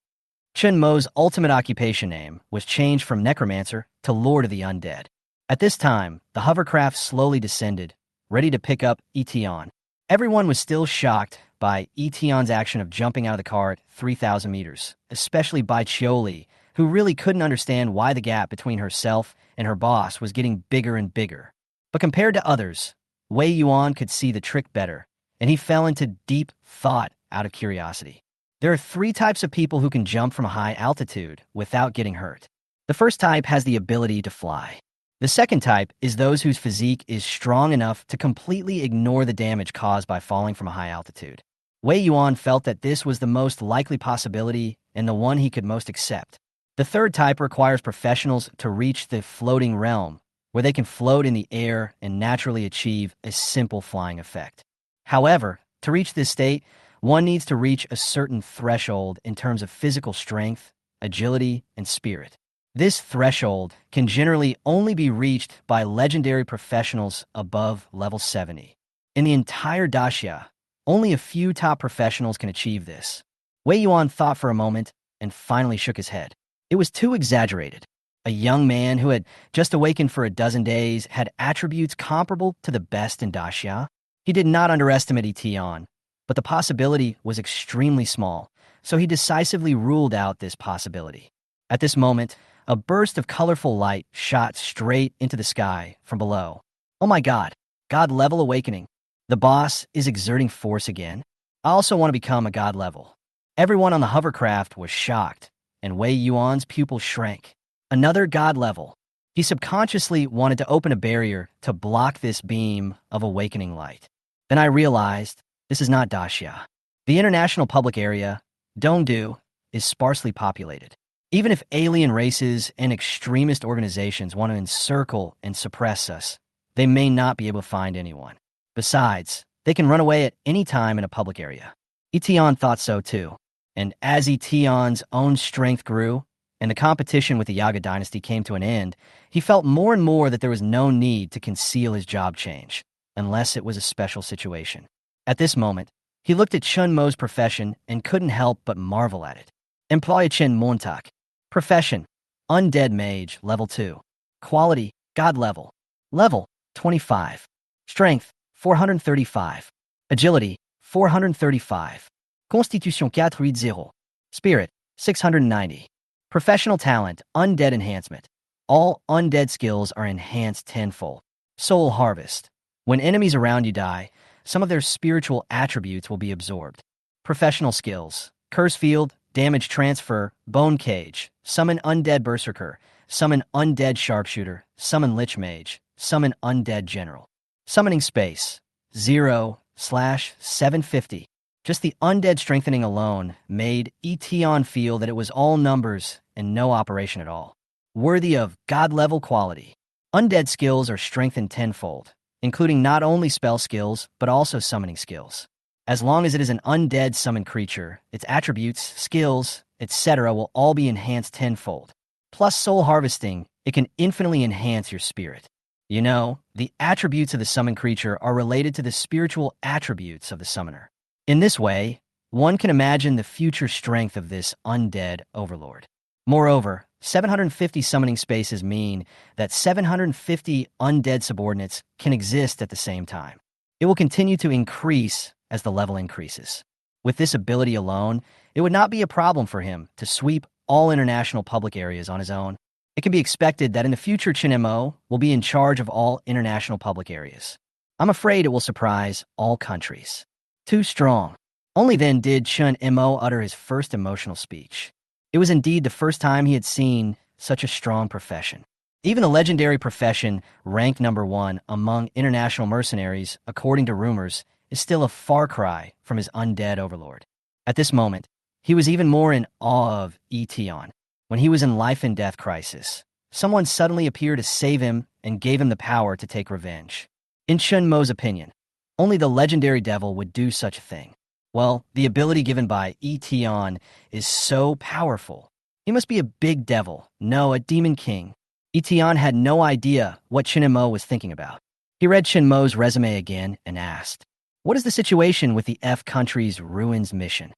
Chunmo's ultimate occupation name was changed from Necromancer to Lord of the Undead. At this time, the hovercraft slowly descended, ready to pick up Yi Tian. Everyone was still shocked by Yi Tian's action of jumping out of the car at 3,000 meters, especially by Chioli, who really couldn't understand why the gap between herself and her boss was getting bigger and bigger. But compared to others, Wei Yuan could see the trick better, and he fell into deep thought out of curiosity. There are 3 types of people who can jump from a high altitude without getting hurt. The first type has the ability to fly. The second type is those whose physique is strong enough to completely ignore the damage caused by falling from a high altitude. Wei Yuan felt that this was the most likely possibility and the one he could most accept. The third type requires professionals to reach the floating realm, where they can float in the air and naturally achieve a simple flying effect. However, to reach this state, one needs to reach a certain threshold in terms of physical strength, agility, and spirit. This threshold can generally only be reached by legendary professionals above level 70. In the entire Daxia, only a few top professionals can achieve this. Wei Yuan thought for a moment and finally shook his head. It was too exaggerated. A young man who had just awakened for a dozen days had attributes comparable to the best in Daxia. He did not underestimate Yi Tian, but the possibility was extremely small, so he decisively ruled out this possibility. At this moment, a burst of colorful light shot straight into the sky from below. Oh my God, God level awakening. The boss is exerting force again. I also want to become a God level. Everyone on the hovercraft was shocked, and Wei Yuan's pupil shrank. Another God level. He subconsciously wanted to open a barrier to block this beam of awakening light. Then I realized this is not Daxia. The international public area, Dongdu, is sparsely populated. Even if alien races and extremist organizations want to encircle and suppress us, they may not be able to find anyone. Besides, they can run away at any time in a public area. Yi Tian thought so too. And as Yi Tian's own strength grew, and the competition with the Yaga dynasty came to an end, he felt more and more that there was no need to conceal his job change, unless it was a special situation. At this moment, he looked at Chunmo's profession and couldn't help but marvel at it. Employee Chen Montak. Profession, Undead Mage, Level 2. Quality, God Level. Level, 25. Strength, 435. Agility, 435. Constitution 480. Spirit, 690. Professional talent, Undead Enhancement. All undead skills are enhanced tenfold. Soul Harvest. When enemies around you die, some of their spiritual attributes will be absorbed. Professional skills, Curse Field, Damage Transfer, Bone Cage, Summon Undead Berserker, Summon Undead Sharpshooter, Summon Lich Mage, Summon Undead General. Summoning Space, 0/750. Just the undead strengthening alone made Yi Tian feel that it was all numbers and no operation at all, worthy of god-level quality. Undead skills are strengthened tenfold, including not only spell skills, but also summoning skills. As long as it is an undead summoned creature, its attributes, skills, etc. will all be enhanced tenfold. Plus soul harvesting, it can infinitely enhance your spirit. You know, the attributes of the summoned creature are related to the spiritual attributes of the summoner. In this way, one can imagine the future strength of this undead overlord. Moreover, 750 summoning spaces mean that 750 undead subordinates can exist at the same time. It will continue to increase as the level increases. With this ability alone, it would not be a problem for him to sweep all international public areas on his own. It can be expected that in the future Chinmo will be in charge of all international public areas. I'm afraid it will surprise all countries. Too strong. Only then did Chun Mo utter his first emotional speech. It was indeed the first time he had seen such a strong profession. Even the legendary profession, ranked #1 among international mercenaries, according to rumors, is still a far cry from his undead overlord. At this moment, he was even more in awe of Yi Tian. When he was in life-and-death crisis, someone suddenly appeared to save him and gave him the power to take revenge. In Chun Mo's opinion, only the legendary devil would do such a thing. Well, the ability given by Yi Tian is so powerful. He must be a big devil, no, a demon king. Yi Tian had no idea what Chun Mo was thinking about. He read Chun Mo's resume again and asked, "What is the situation with the F country's ruins mission?"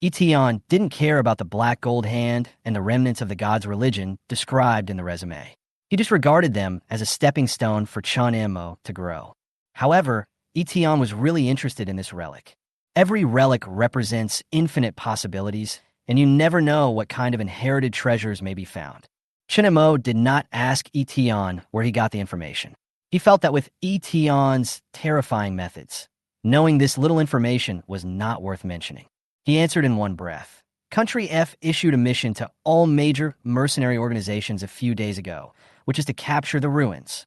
Yi Tian didn't care about the black gold hand and the remnants of the god's religion described in the resume. He just regarded them as a stepping stone for Chun Mo to grow. However, Yi Tian was really interested in this relic. Every relic represents infinite possibilities, and you never know what kind of inherited treasures may be found. Chun Mo did not ask Yi Tian where he got the information. He felt that with Yi Tian's terrifying methods, knowing this little information was not worth mentioning. He answered in one breath. Country F issued a mission to all major mercenary organizations a few days ago, which is to capture the ruins.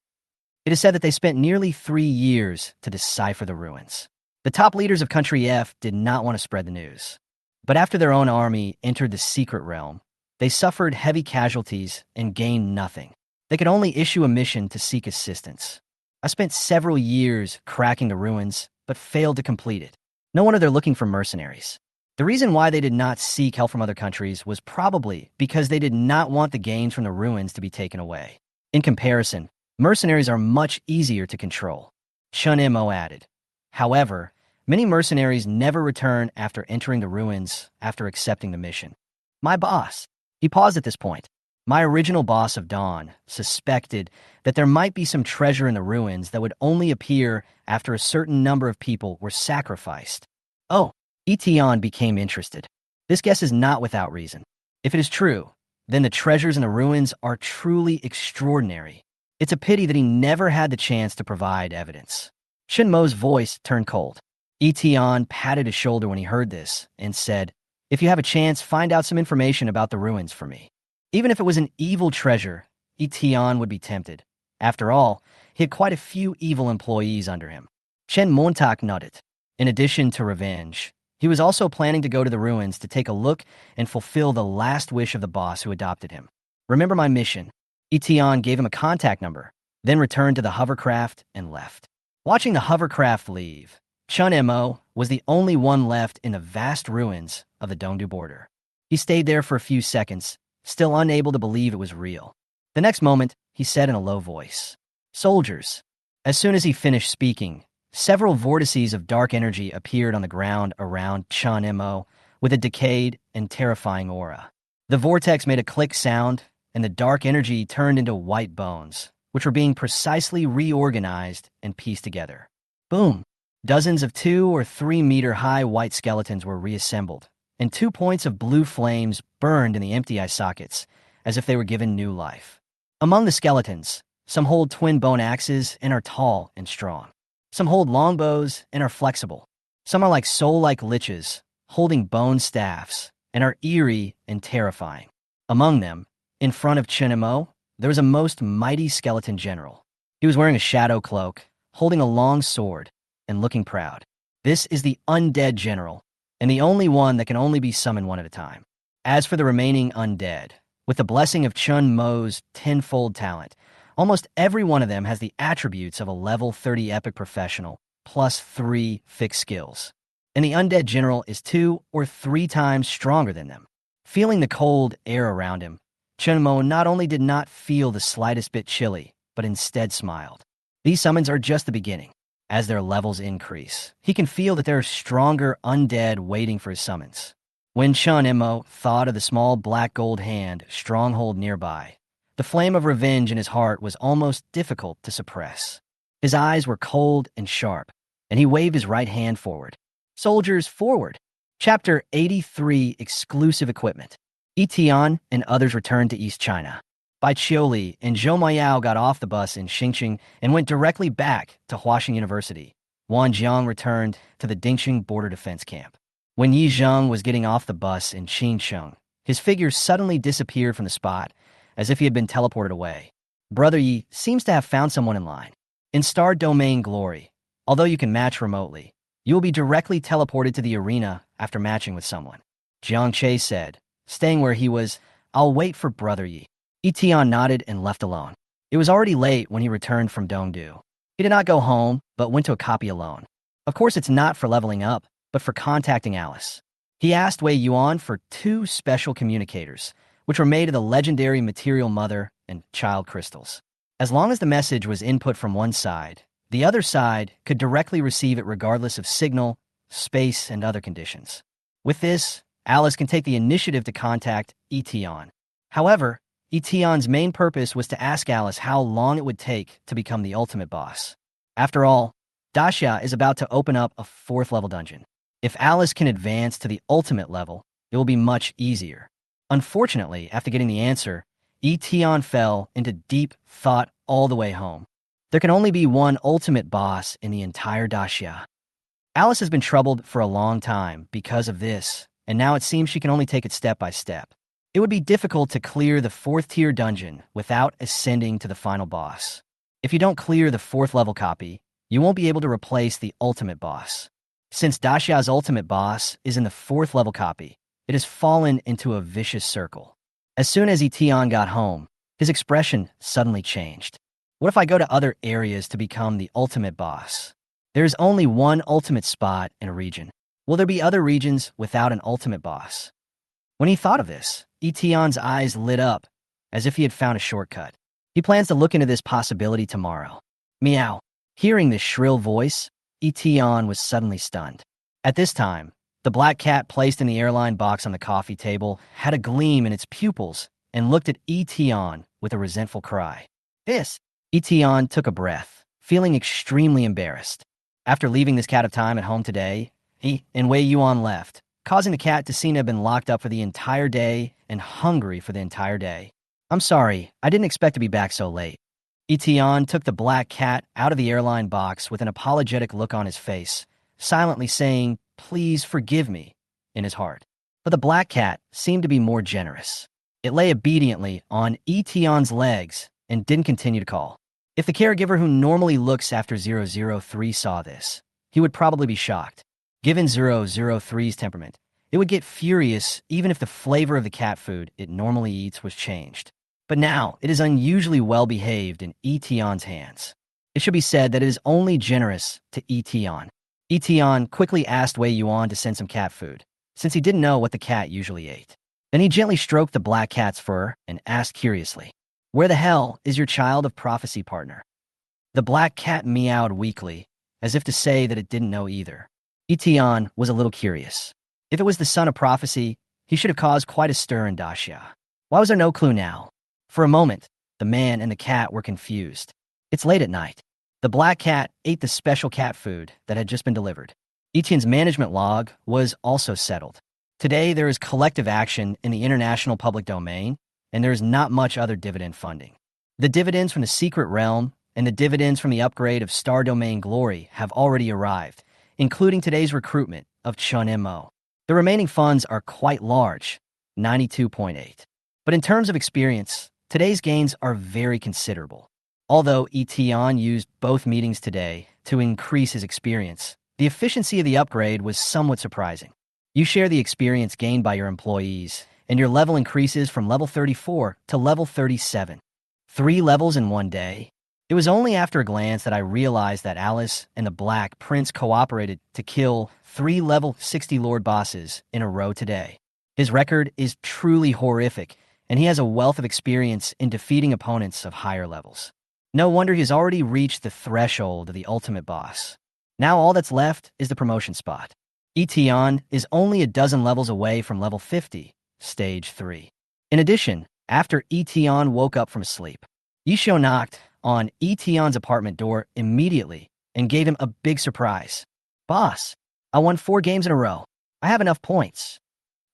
It is said that they spent nearly 3 years to decipher the ruins. The top leaders of Country F did not want to spread the news. But after their own army entered the secret realm, they suffered heavy casualties and gained nothing. They could only issue a mission to seek assistance. I spent several years cracking the ruins, but failed to complete it. No wonder they're looking for mercenaries. The reason why they did not seek help from other countries was probably because they did not want the gains from the ruins to be taken away. In comparison, mercenaries are much easier to control. Chun Mo added. However, many mercenaries never return after entering the ruins after accepting the mission. My boss. He paused at this point. My original boss of Dawn suspected that there might be some treasure in the ruins that would only appear after a certain number of people were sacrificed. Oh, Yi Tian became interested. This guess is not without reason. If it is true, then the treasures in the ruins are truly extraordinary. It's a pity that he never had the chance to provide evidence. Chun Mo's voice turned cold. Yi Tian patted his shoulder when he heard this and said, "If you have a chance, find out some information about the ruins for me." Even if it was an evil treasure, Yi Tian would be tempted. After all, he had quite a few evil employees under him. Chen Montauk nodded. In addition to revenge, he was also planning to go to the ruins to take a look and fulfill the last wish of the boss who adopted him. "Remember my mission." Yi Tian gave him a contact number, then returned to the hovercraft and left. Watching the hovercraft leave, Chun Mo was the only one left in the vast ruins of the Dongdu border. He stayed there for a few seconds, still unable to believe it was real. The next moment, he said in a low voice, "Soldiers." As soon as he finished speaking, several vortices of dark energy appeared on the ground around Chun Mo with a decayed and terrifying aura. The vortex made a click sound, and the dark energy turned into white bones, which were being precisely reorganized and pieced together. Boom! Dozens of 2 or 3 meter high white skeletons were reassembled, and 2 points of blue flames burned in the empty eye sockets, as if they were given new life. Among the skeletons, some hold twin bone axes and are tall and strong. Some hold longbows and are flexible. Some are like soul-like liches, holding bone staffs, and are eerie and terrifying. Among them, in front of Chun Mo, there was a most mighty skeleton general. He was wearing a shadow cloak, holding a long sword, and looking proud. This is the undead general, and the only one that can only be summoned one at a time. As for the remaining undead, with the blessing of Chun Mo's tenfold talent, almost every one of them has the attributes of a level 30 epic professional, plus 3 fixed skills. And the undead general is 2 or 3 times stronger than them. Feeling the cold air around him, Chun Mo not only did not feel the slightest bit chilly, but instead smiled. These summons are just the beginning. As their levels increase, he can feel that there are stronger undead waiting for his summons. When Chun Mo thought of the small black gold hand stronghold nearby, the flame of revenge in his heart was almost difficult to suppress. His eyes were cold and sharp, and he waved his right hand forward. Soldiers, forward! Chapter 83, Exclusive Equipment. Yi Tian and others returned to East China. Bai Qiuli and Zhou Mayao got off the bus in Xingqing and went directly back to Huaxing University. Wan Jang returned to the Dingxing border defense camp. When Yi Zheng was getting off the bus in Qinsheng, his figure suddenly disappeared from the spot, as if he had been teleported away. Brother Yi seems to have found someone in line. In Star Domain Glory, although you can match remotely, you will be directly teleported to the arena after matching with someone. Jiang Che said, staying where he was, I'll wait for Brother Yi. Yi Tian nodded and left alone. It was already late when he returned from Dongdu. He did not go home, but went to a copy alone. Of course, it's not for leveling up, but for contacting Alice. He asked Wei Yuan for 2 special communicators, which were made of the legendary material mother and child crystals. As long as the message was input from one side, the other side could directly receive it regardless of signal, space, and other conditions. With this, Alice can take the initiative to contact Yi Tian. However, Yi Tian's main purpose was to ask Alice how long it would take to become the ultimate boss. After all, Daxia is about to open up a 4th level dungeon. If Alice can advance to the ultimate level, it will be much easier. Unfortunately, after getting the answer, Yi Tian fell into deep thought all the way home. There can only be one ultimate boss in the entire Daxia. Alice has been troubled for a long time because of this, and now it seems she can only take it step by step. It would be difficult to clear the 4th tier dungeon without ascending to the final boss. If you don't clear the 4th level copy, you won't be able to replace the ultimate boss. Since Daxia's ultimate boss is in the 4th level copy, it has fallen into a vicious circle. As soon as Yi Tian got home, his expression suddenly changed. What if I go to other areas to become the ultimate boss? There is only one ultimate spot in a region. Will there be other regions without an ultimate boss? When he thought of this, Yi Tian's eyes lit up, as if he had found a shortcut. He plans to look into this possibility tomorrow. Meow. Hearing this shrill voice, Yi Tian was suddenly stunned. At this time, the black cat placed in the airline box on the coffee table had a gleam in its pupils and looked at Yi Tian with a resentful cry. This! Yi Tian took a breath, feeling extremely embarrassed. After leaving this cat of time at home today, he and Wei Yuan left, causing the cat to seem to have been locked up for the entire day and hungry for the entire day. I'm sorry, I didn't expect to be back so late. Yi Tian took the black cat out of the airline box with an apologetic look on his face, silently saying, please forgive me, in his heart. But the black cat seemed to be more generous. It lay obediently on Yi Tian's legs and didn't continue to call. If the caregiver who normally looks after 003 saw this, he would probably be shocked. Given 003's temperament, it would get furious even if the flavor of the cat food it normally eats was changed. But now, it is unusually well-behaved in Yi Tian's hands. It should be said that it is only generous to Yi Tian. Yi Tian quickly asked Wei Yuan to send some cat food, since he didn't know what the cat usually ate. Then he gently stroked the black cat's fur and asked curiously, where the hell is your child of prophecy partner? The black cat meowed weakly, as if to say that it didn't know either. Yi Tian was a little curious. If it was the son of prophecy, he should have caused quite a stir in Daxia. Why was there no clue now? For a moment, the man and the cat were confused. It's late at night. The black cat ate the special cat food that had just been delivered. Etienne's management log was also settled. Today, there is collective action in the international public domain, and there is not much other dividend funding. The dividends from the Secret Realm and the dividends from the upgrade of Star Domain Glory have already arrived, including today's recruitment of Chun Mo. The remaining funds are quite large, 92.8. But in terms of experience, today's gains are very considerable. Although Yi Tian used both meetings today to increase his experience, the efficiency of the upgrade was somewhat surprising. You share the experience gained by your employees, and your level increases from level 34 to level 37. 3 levels in one day. It was only after a glance that I realized that Alice and the Black Prince cooperated to kill 3 level 60 Lord bosses in a row today. His record is truly horrific, and he has a wealth of experience in defeating opponents of higher levels. No wonder he has already reached the threshold of the ultimate boss. Now all that's left is the promotion spot. Yi Tian is only a dozen levels away from level 50, stage 3. In addition, after Yi Tian woke up from sleep, Yisho knocked on Yi Tian's apartment door immediately and gave him a big surprise. "Boss, I won 4 games in a row. I have enough points."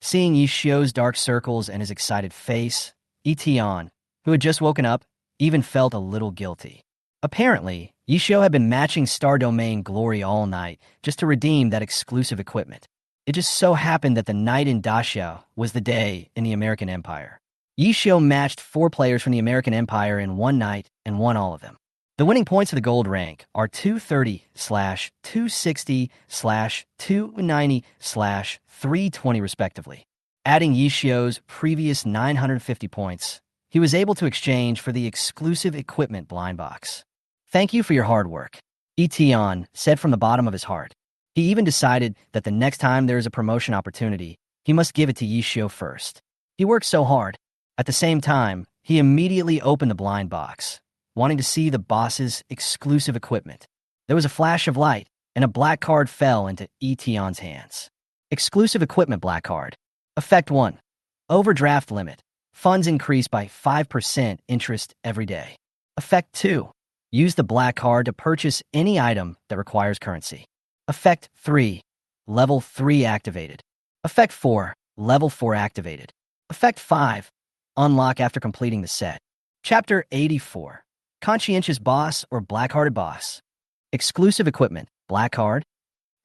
Seeing Yisho's dark circles and his excited face, Yi Tian, who had just woken up, even felt a little guilty. Apparently, Yisho had been matching Star Domain glory all night just to redeem that exclusive equipment. It just so happened that the night in Daxia was the day in the American Empire. Yisho matched 4 players from the American Empire in one night and won all of them. The winning points of the gold rank are 230/260/290/320 respectively. Adding Yisho's previous 950 points, he was able to exchange for the exclusive equipment blind box. "Thank you for your hard work," Yi Tian said from the bottom of his heart. He even decided that the next time there is a promotion opportunity, he must give it to Yisho first. He worked so hard. At the same time, he immediately opened the blind box, wanting to see the boss's exclusive equipment. There was a flash of light, and a black card fell into Yi Tian's hands. Exclusive equipment black card. Effect 1. Overdraft limit. Funds increase by 5% interest every day. Effect 2. Use the black card to purchase any item that requires currency. Effect 3. Level 3 activated. Effect 4. Level 4 activated. Effect 5. Unlock after completing the set. Chapter 84. Conscientious Boss or Black-Hearted Boss. Exclusive equipment. Black card.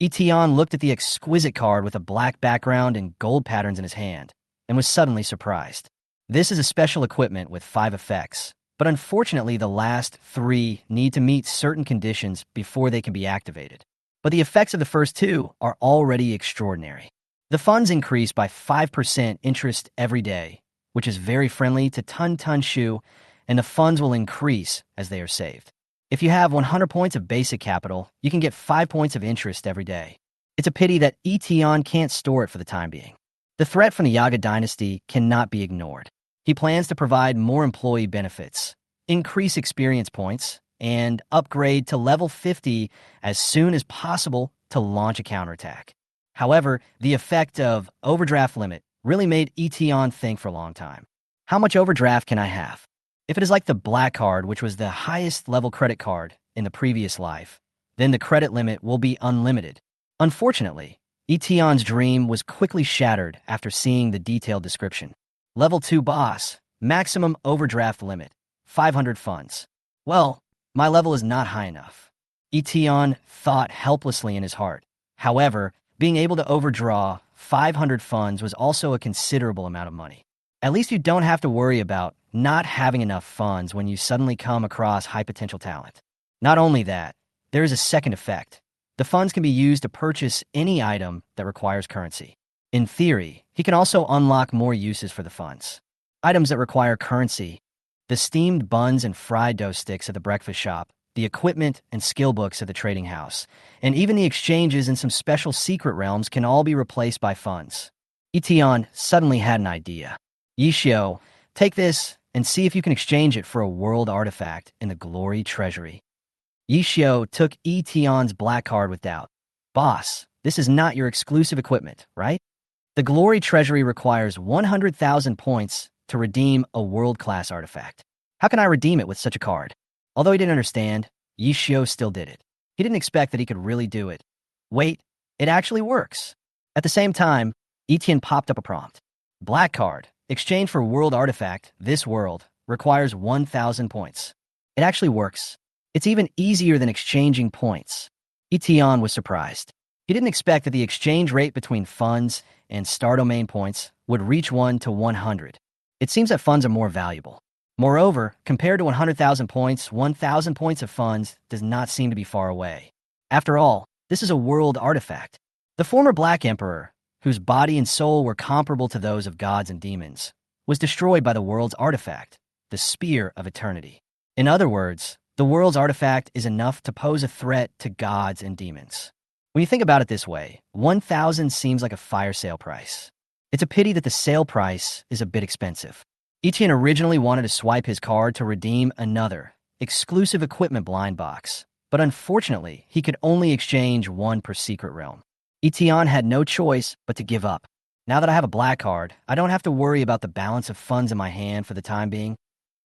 Yi Tian looked at the exquisite card with a black background and gold patterns in his hand, and was suddenly surprised. This is a special equipment with 5 effects, but unfortunately the last 3 need to meet certain conditions before they can be activated. But the effects of the first 2 are already extraordinary. The funds increase by 5% interest every day, which is very friendly to Tun Shu, and the funds will increase as they are saved. If you have 100 points of basic capital, you can get 5 points of interest every day. It's a pity that Yi Tian can't store it for the time being. The threat from the Yaga dynasty cannot be ignored. He plans to provide more employee benefits, increase experience points, and upgrade to level 50 as soon as possible to launch a counterattack. However, the effect of overdraft limit really made Yi Tian think for a long time. How much overdraft can I have? If it is like the black card, which was the highest level credit card in the previous life, then the credit limit will be unlimited. Unfortunately, Yi Tian's dream was quickly shattered after seeing the detailed description. Level 2 boss, maximum overdraft limit, 500 funds. Well, my level is not high enough. Yi Tian thought helplessly in his heart. However, being able to overdraw 500 funds was also a considerable amount of money. At least you don't have to worry about not having enough funds when you suddenly come across high potential talent. Not only that, there is a second effect. The funds can be used to purchase any item that requires currency. In theory, he can also unlock more uses for the funds. Items that require currency, the steamed buns and fried dough sticks at the breakfast shop, the equipment and skill books at the trading house, and even the exchanges in some special secret realms can all be replaced by funds. Yi Tian suddenly had an idea. "Yisho, take this and see if you can exchange it for a world artifact in the Glory Treasury." Yisho took Yi Tian's black card with doubt. "Boss, this is not your exclusive equipment, right? The Glory Treasury requires 100,000 points to redeem a world-class artifact. How can I redeem it with such a card?" Although he didn't understand, Yisho still did it. He didn't expect that he could really do it. Wait, it actually works. At the same time, Yi Tian popped up a prompt. Black card. Exchange for world artifact, this world, requires 1,000 points. It actually works. It's even easier than exchanging points. Yi Tian was surprised. He didn't expect that the exchange rate between funds and star domain points would reach 1 to 100. It seems that funds are more valuable. Moreover, compared to 100,000 points, 1,000 points of funds does not seem to be far away. After all, this is a world artifact. The former Black Emperor, whose body and soul were comparable to those of gods and demons, was destroyed by the world's artifact, the Spear of Eternity. In other words, the world's artifact is enough to pose a threat to gods and demons. When you think about it this way, 1,000 seems like a fire sale price. It's a pity that the sale price is a bit expensive. Etienne originally wanted to swipe his card to redeem another, exclusive equipment blind box, but unfortunately, he could only exchange one per secret realm. Etienne had no choice but to give up. Now that I have a black card, I don't have to worry about the balance of funds in my hand for the time being.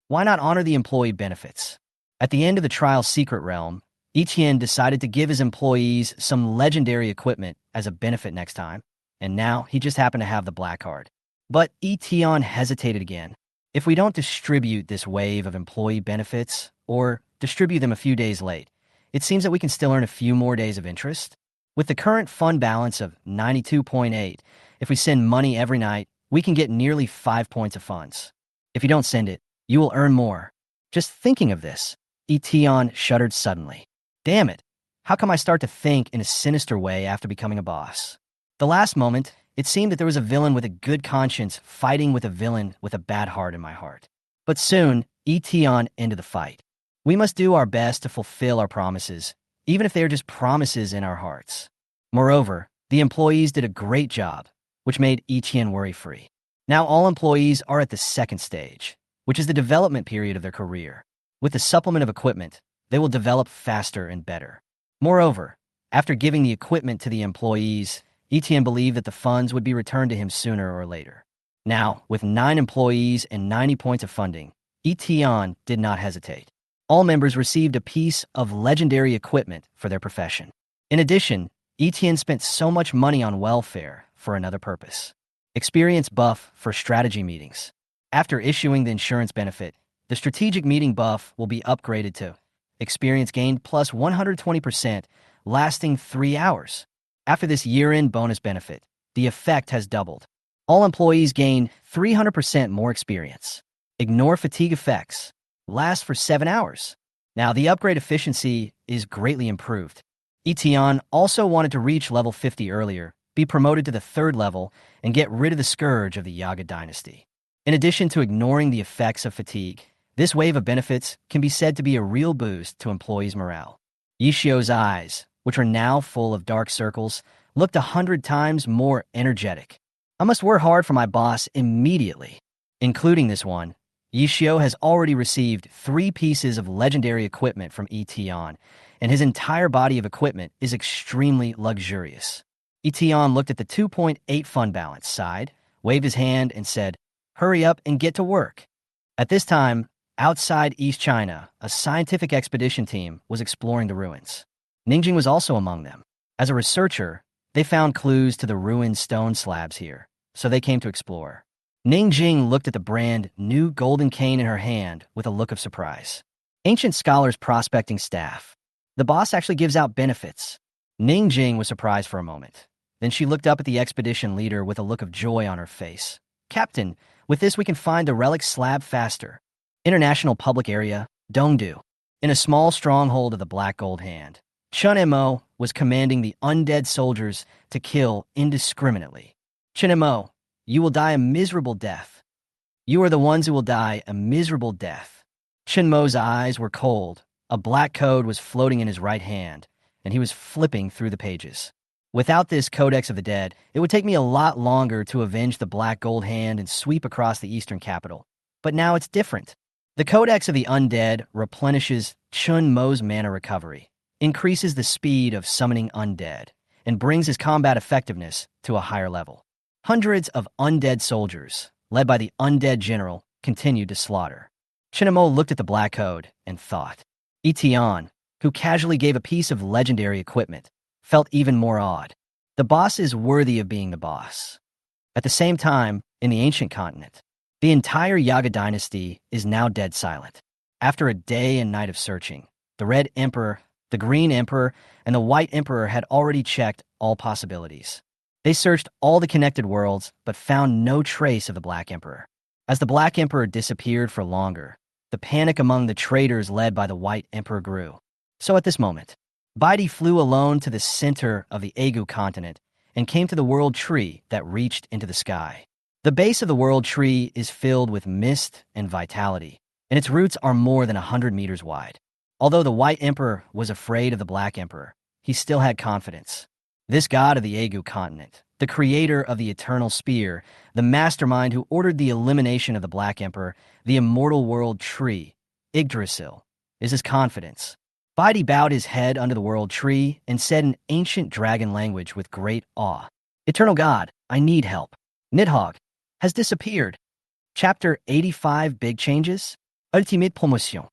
Why not honor the employee benefits? At the end of the trial's secret realm, Etienne decided to give his employees some legendary equipment as a benefit next time, and now he just happened to have the black card. But Etienne hesitated again. If we don't distribute this wave of employee benefits, or distribute them a few days late, it seems that we can still earn a few more days of interest. With the current fund balance of 92.8, if we send money every night, we can get nearly 5 points of funds. If you don't send it, you will earn more. Just thinking of this, Etienne shuddered suddenly. Damn it, how come I start to think in a sinister way after becoming a boss? The last moment, it seemed that there was a villain with a good conscience fighting with a villain with a bad heart in my heart. But soon, Etienne ended the fight. We must do our best to fulfill our promises, even if they are just promises in our hearts. Moreover, the employees did a great job, which made Etienne worry-free. Now all employees are at the second stage, which is the development period of their career. With the supplement of equipment, they will develop faster and better. Moreover, after giving the equipment to the employees, Etienne believed that the funds would be returned to him sooner or later. Now, with 9 employees and 90 points of funding, Etienne did not hesitate. All members received a piece of legendary equipment for their profession. In addition, Etienne spent so much money on welfare for another purpose. Experience buff for strategy meetings. After issuing the insurance benefit, the strategic meeting buff will be upgraded to experience gained plus 120%, lasting 3 hours. After this year-end bonus benefit, the effect has doubled. All employees gain 300% more experience. Ignore fatigue effects. Last for 7 hours. Now, the upgrade efficiency is greatly improved. Etienne also wanted to reach level 50 earlier, be promoted to the 3rd level, and get rid of the scourge of the Yaga dynasty. In addition to ignoring the effects of fatigue, this wave of benefits can be said to be a real boost to employees' morale. Yishio's eyes, which are now full of dark circles, looked 100 times more energetic. I must work hard for my boss immediately. Including this one, Yishio has already received 3 pieces of legendary equipment from Etienne, and his entire body of equipment is extremely luxurious. Etienne looked at the 2.8 fund balance side, waved his hand, and said, "Hurry up and get to work." At this time, outside East China, a scientific expedition team was exploring the ruins. Ningjing was also among them. As a researcher, they found clues to the ruined stone slabs here, so they came to explore. Ningjing looked at the brand new golden cane in her hand with a look of surprise. Ancient Scholars Prospecting Staff. The boss actually gives out benefits. Ningjing was surprised for a moment. Then she looked up at the expedition leader with a look of joy on her face. "Captain, with this we can find the relic slab faster." International Public Area, Dongdu. In a small stronghold of the Black Gold Hand, Chun Mo was commanding the undead soldiers to kill indiscriminately. "Chun Mo, you will die a miserable death. You are the ones who will die a miserable death." Chun Mo's eyes were cold. A black code was floating in his right hand, and he was flipping through the pages. Without this Codex of the Dead, it would take me a lot longer to avenge the Black Gold Hand and sweep across the eastern capital. But now it's different. The Codex of the Undead replenishes Chun Mo's mana recovery, increases the speed of summoning undead, and brings his combat effectiveness to a higher level. Hundreds of undead soldiers, led by the undead general, continued to slaughter. Chun Mo looked at the Black Code and thought. Etienne, who casually gave a piece of legendary equipment, felt even more awed. The boss is worthy of being the boss. At the same time, in the ancient continent, the entire Yaga dynasty is now dead silent. After a day and night of searching, the Red Emperor, the Green Emperor, and the White Emperor had already checked all possibilities. They searched all the connected worlds, but found no trace of the Black Emperor. As the Black Emperor disappeared for longer, the panic among the traitors led by the White Emperor grew. So at this moment, Baidi flew alone to the center of the Agu continent and came to the world tree that reached into the sky. The base of the world tree is filled with mist and vitality, and its roots are more than 100 meters wide. Although the White Emperor was afraid of the Black Emperor, he still had confidence. This god of the Aegu continent, the creator of the eternal spear, the mastermind who ordered the elimination of the Black Emperor, the immortal world tree, Yggdrasil, is his confidence. Bidi bowed his head under the world tree and said in ancient dragon language with great awe, "Eternal God, I need help. Nidhogg has disappeared." Chapter 85 Big Changes? Ultimate Promotion.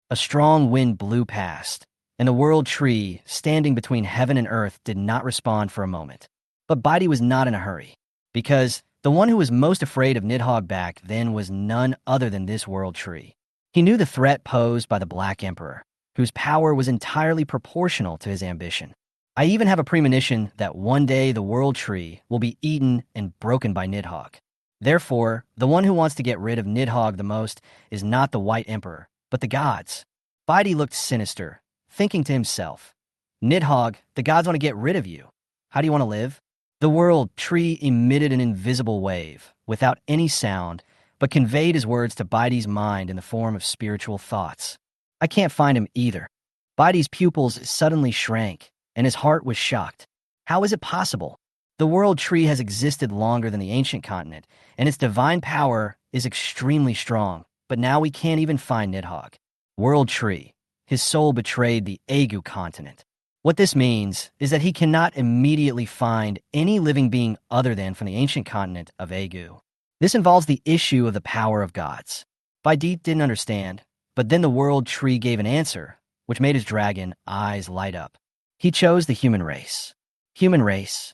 A strong wind blew past, and the world tree, standing between heaven and earth, did not respond for a moment. But Bidi was not in a hurry, because the one who was most afraid of Nidhogg back then was none other than this world tree. He knew the threat posed by the Black Emperor, whose power was entirely proportional to his ambition. I even have a premonition that one day the world tree will be eaten and broken by Nidhogg. Therefore, the one who wants to get rid of Nidhogg the most is not the White Emperor, but the gods. Bidi looked sinister, thinking to himself, "Nidhogg, the gods want to get rid of you. How do you want to live?" The world tree emitted an invisible wave, without any sound, but conveyed his words to Bidi's mind in the form of spiritual thoughts. "I can't find him either." Bidi's pupils suddenly shrank, and his heart was shocked. How is it possible? The world tree has existed longer than the ancient continent, and its divine power is extremely strong, but now we can't even find Nidhogg. World tree. His soul betrayed the Aegu continent. What this means is that he cannot immediately find any living being other than from the ancient continent of Aegu. This involves the issue of the power of gods. Bidi didn't understand, but then the world tree gave an answer, which made his dragon eyes light up. He chose the human race. Human race.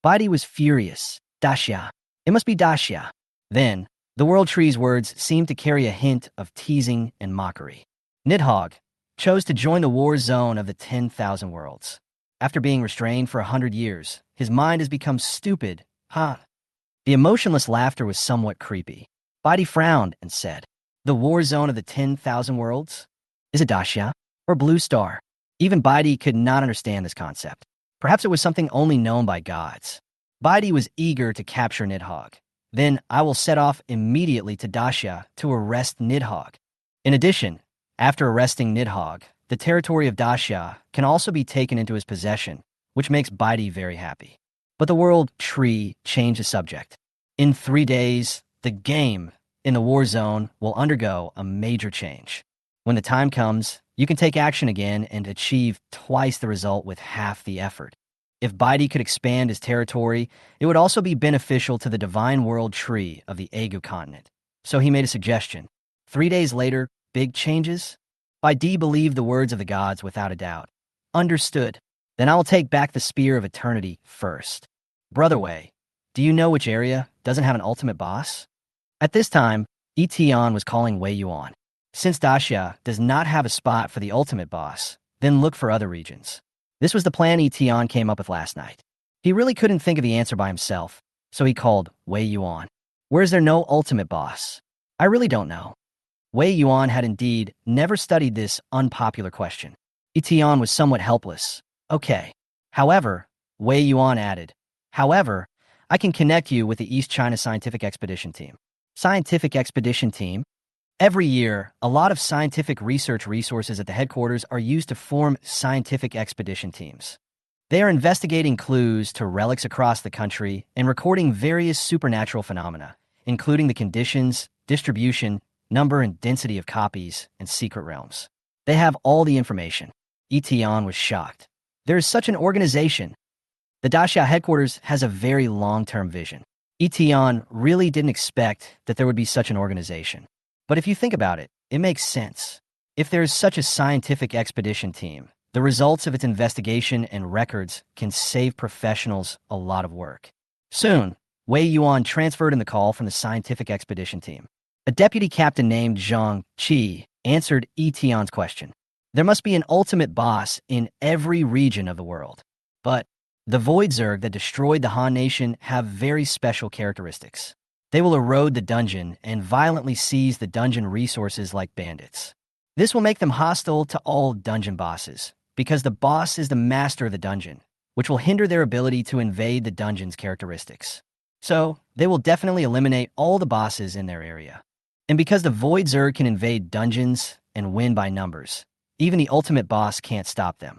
Bidi was furious. Daxia. It must be Daxia. Then, the world tree's words seemed to carry a hint of teasing and mockery. Nidhogg chose to join the war zone of the 10,000 worlds. After being restrained for 100 years, his mind has become stupid, huh? The emotionless laughter was somewhat creepy. Bidi frowned and said, "The war zone of the 10,000 worlds? Is it Daxia or Blue Star?" Even Bidi could not understand this concept. Perhaps it was something only known by gods. Bidi was eager to capture Nidhogg. Then I will set off immediately to Daxia to arrest Nidhogg. In addition, after arresting Nidhogg, the territory of Daxia can also be taken into his possession, which makes Bidi very happy. But the world tree changed the subject. In 3 days, the game in the war zone will undergo a major change. When the time comes, you can take action again and achieve twice the result with half the effort. If Bidi could expand his territory, it would also be beneficial to the divine world tree of the Aegu continent. So he made a suggestion. 3 days later, big changes? Bidi believed the words of the gods without a doubt. Understood. Then I will take back the Spear of Eternity first. Brother Wei, do you know which area doesn't have an ultimate boss? At this time, Yi Tian was calling Wei Yuan. Since Daxia does not have a spot for the ultimate boss, then look for other regions. This was the plan Yi Tian came up with last night. He really couldn't think of the answer by himself, so he called Wei Yuan. Where is there no ultimate boss? I really don't know. Wei Yuan had indeed never studied this unpopular question. Yi Tian was somewhat helpless. Okay. However, Wei Yuan added, however, I can connect you with the East China Scientific Expedition Team. Scientific Expedition Team? Every year, a lot of scientific research resources at the headquarters are used to form scientific expedition teams. They are investigating clues to relics across the country and recording various supernatural phenomena, including the conditions, distribution, number and density of copies, and secret realms. They have all the information. Yi Tian was shocked. There is such an organization. The Daxia headquarters has a very long-term vision. Yi Tian really didn't expect that there would be such an organization. But if you think about it, it makes sense. If there is such a scientific expedition team, the results of its investigation and records can save professionals a lot of work. Soon, Wei Yuan transferred in the call from the scientific expedition team. A deputy captain named Zhang Qi answered Yi Tian's question. There must be an ultimate boss in every region of the world. But the Void Zerg that destroyed the Han Nation have very special characteristics. They will erode the dungeon and violently seize the dungeon resources like bandits. This will make them hostile to all dungeon bosses, because the boss is the master of the dungeon, which will hinder their ability to invade the dungeon's characteristics. So, they will definitely eliminate all the bosses in their area. And because the Void Zerg can invade dungeons and win by numbers, even the ultimate boss can't stop them.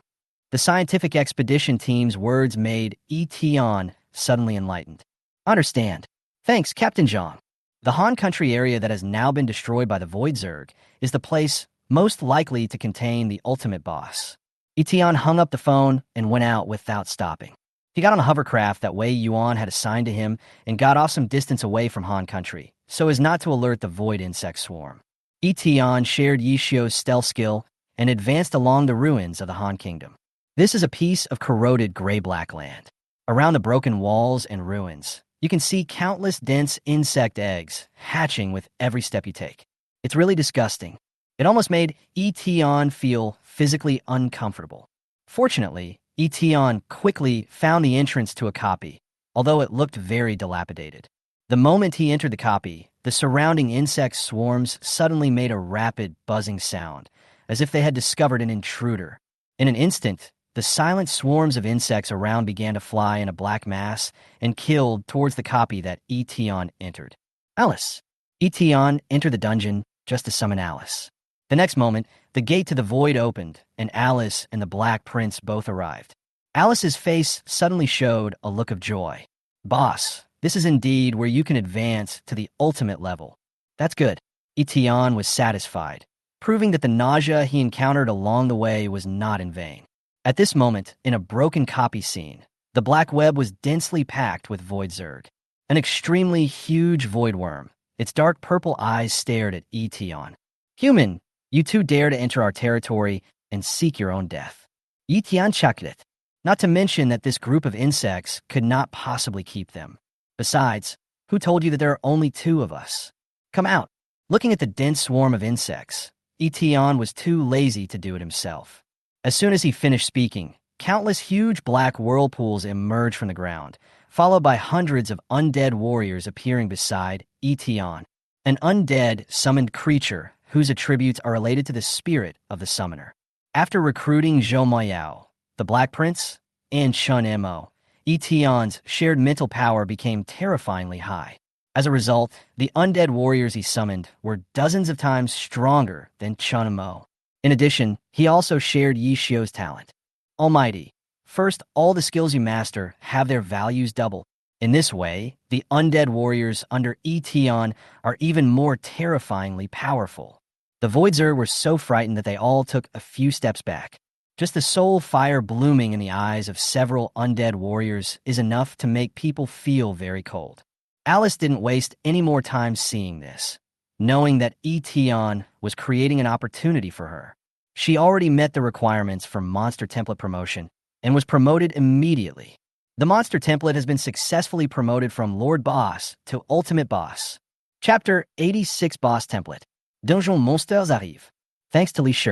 The scientific expedition team's words made Yi Tian suddenly enlightened. Understand. Thanks, Captain Zhang. The Han country area that has now been destroyed by the Void Zerg is the place most likely to contain the ultimate boss. Yi Tian hung up the phone and went out without stopping. He got on a hovercraft that Wei Yuan had assigned to him and got off some distance away from Han country, so as not to alert the void insect swarm. Yi Tian shared Yi Xiu's stealth skill and advanced along the ruins of the Han kingdom. This is a piece of corroded gray-black land. Around the broken walls and ruins, you can see countless dense insect eggs hatching with every step you take. It's really disgusting. It almost made Yi Tian feel physically uncomfortable. Fortunately, Yi Tian quickly found the entrance to a copy, although it looked very dilapidated. The moment he entered the copy, the surrounding insect swarms suddenly made a rapid buzzing sound, as if they had discovered an intruder. In an instant, the silent swarms of insects around began to fly in a black mass and killed towards the copy that Yi Tian entered. Alice. Yi Tian entered the dungeon just to summon Alice. The next moment, the gate to the void opened, and Alice and the Black Prince both arrived. Alice's face suddenly showed a look of joy. Boss, this is indeed where you can advance to the ultimate level. That's good. Yi Tian was satisfied, proving that the nausea he encountered along the way was not in vain. At this moment, in a broken copy scene, the black web was densely packed with Void Zerg. An extremely huge void worm. Its dark purple eyes stared at Yi Tian. Human, you two dare to enter our territory and seek your own death. Yi Tian chuckled it. Not to mention that this group of insects could not possibly keep them. Besides, who told you that there are only two of us? Come out. Looking at the dense swarm of insects, Yi Tian was too lazy to do it himself. As soon as he finished speaking, countless huge black whirlpools emerged from the ground, followed by hundreds of undead warriors appearing beside Yi Tian, an undead summoned creature whose attributes are related to the spirit of the summoner. After recruiting Zhou Moyao, the Black Prince, and Chun Mo, Yi Tian's shared mental power became terrifyingly high. As a result, the undead warriors he summoned were dozens of times stronger than Chun Mo. In addition, he also shared Yi Xiu's talent. Almighty, first, all the skills you master have their values double. In this way, the undead warriors under Yi Tian are even more terrifyingly powerful. The Void Zerg were so frightened that they all took a few steps back. Just the soul fire blooming in the eyes of several undead warriors is enough to make people feel very cold. Alice didn't waste any more time seeing this, knowing that Yi Tian was creating an opportunity for her. She already met the requirements for Monster Template promotion and was promoted immediately. The Monster Template has been successfully promoted from Lord Boss to Ultimate Boss. Chapter 86 Boss Template. Donjon Monstres arrive. Thanks to Li Shi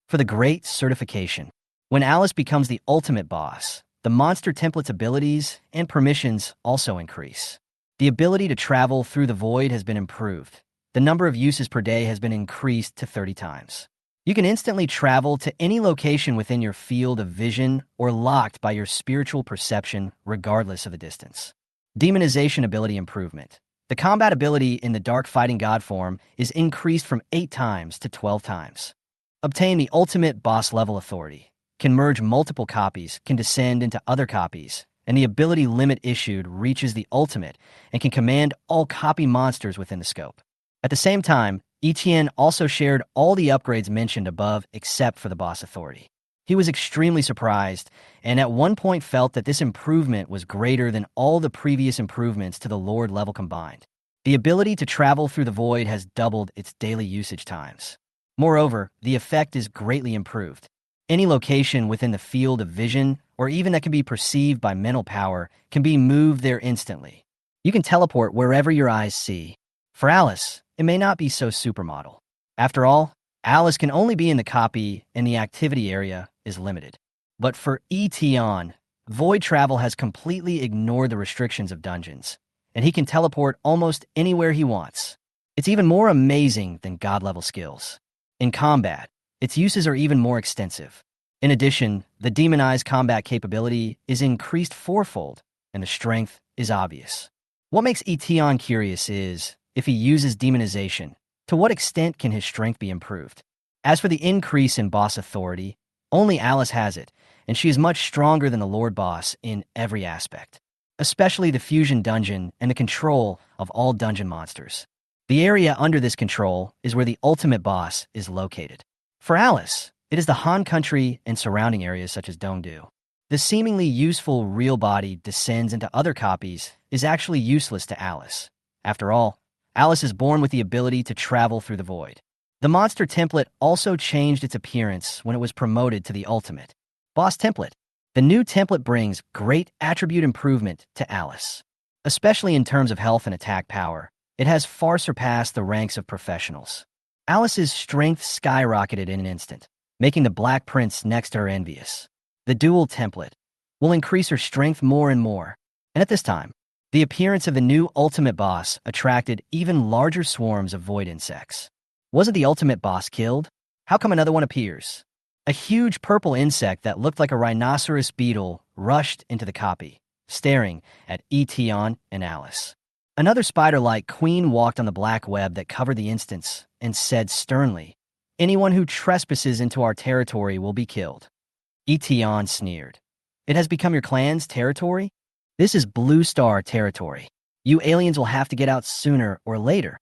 for the great certification. When Alice becomes the Ultimate Boss, the Monster Template's abilities and permissions also increase. The ability to travel through the void has been improved. The number of uses per day has been increased to 30 times. You can instantly travel to any location within your field of vision or locked by your spiritual perception regardless of the distance. Demonization ability improvement. The combat ability in the Dark Fighting God form is increased from 8 times to 12 times. Obtain the ultimate boss level authority. Can merge multiple copies, can descend into other copies, and the ability limit issued reaches the ultimate and can command all copy monsters within the scope. At the same time, Yi Tian also shared all the upgrades mentioned above except for the boss authority. He was extremely surprised and at one point felt that this improvement was greater than all the previous improvements to the Lord level combined. The ability to travel through the void has doubled its daily usage times. Moreover, the effect is greatly improved. Any location within the field of vision, or even that can be perceived by mental power, can be moved there instantly. You can teleport wherever your eyes see. For Alice, it may not be so supermodel. After all, Alice can only be in the copy and the activity area is limited. But for Yi Tian, void travel has completely ignored the restrictions of dungeons, and he can teleport almost anywhere he wants. It's even more amazing than god-level skills. In combat, its uses are even more extensive. In addition, the demonized combat capability is increased fourfold, and the strength is obvious. What makes Eton curious is, if he uses demonization, to what extent can his strength be improved? As for the increase in boss authority, only Alice has it, and she is much stronger than the Lord Boss in every aspect, especially the fusion dungeon and the control of all dungeon monsters. The area under this control is where the ultimate boss is located. For Alice, it is the Han country and surrounding areas such as Dongdu. The seemingly useful real body descends into other copies is actually useless to Alice. After all, Alice is born with the ability to travel through the void. The monster template also changed its appearance when it was promoted to the ultimate boss template. The new template brings great attribute improvement to Alice. Especially in terms of health and attack power, it has far surpassed the ranks of professionals. Alice's strength skyrocketed in an instant, making the Black Prince next to her envious. The dual template will increase her strength more and more, and at this time, the appearance of the new ultimate boss attracted even larger swarms of void insects. Wasn't the ultimate boss killed? How come another one appears? A huge purple insect that looked like a rhinoceros beetle rushed into the copy, staring at Eton and Alice. Another spider-like queen walked on the black web that covered the instance and said sternly, "Anyone who trespasses into our territory will be killed." Eton sneered. "It has become your clan's territory? This is Blue Star territory. You aliens will have to get out sooner or later."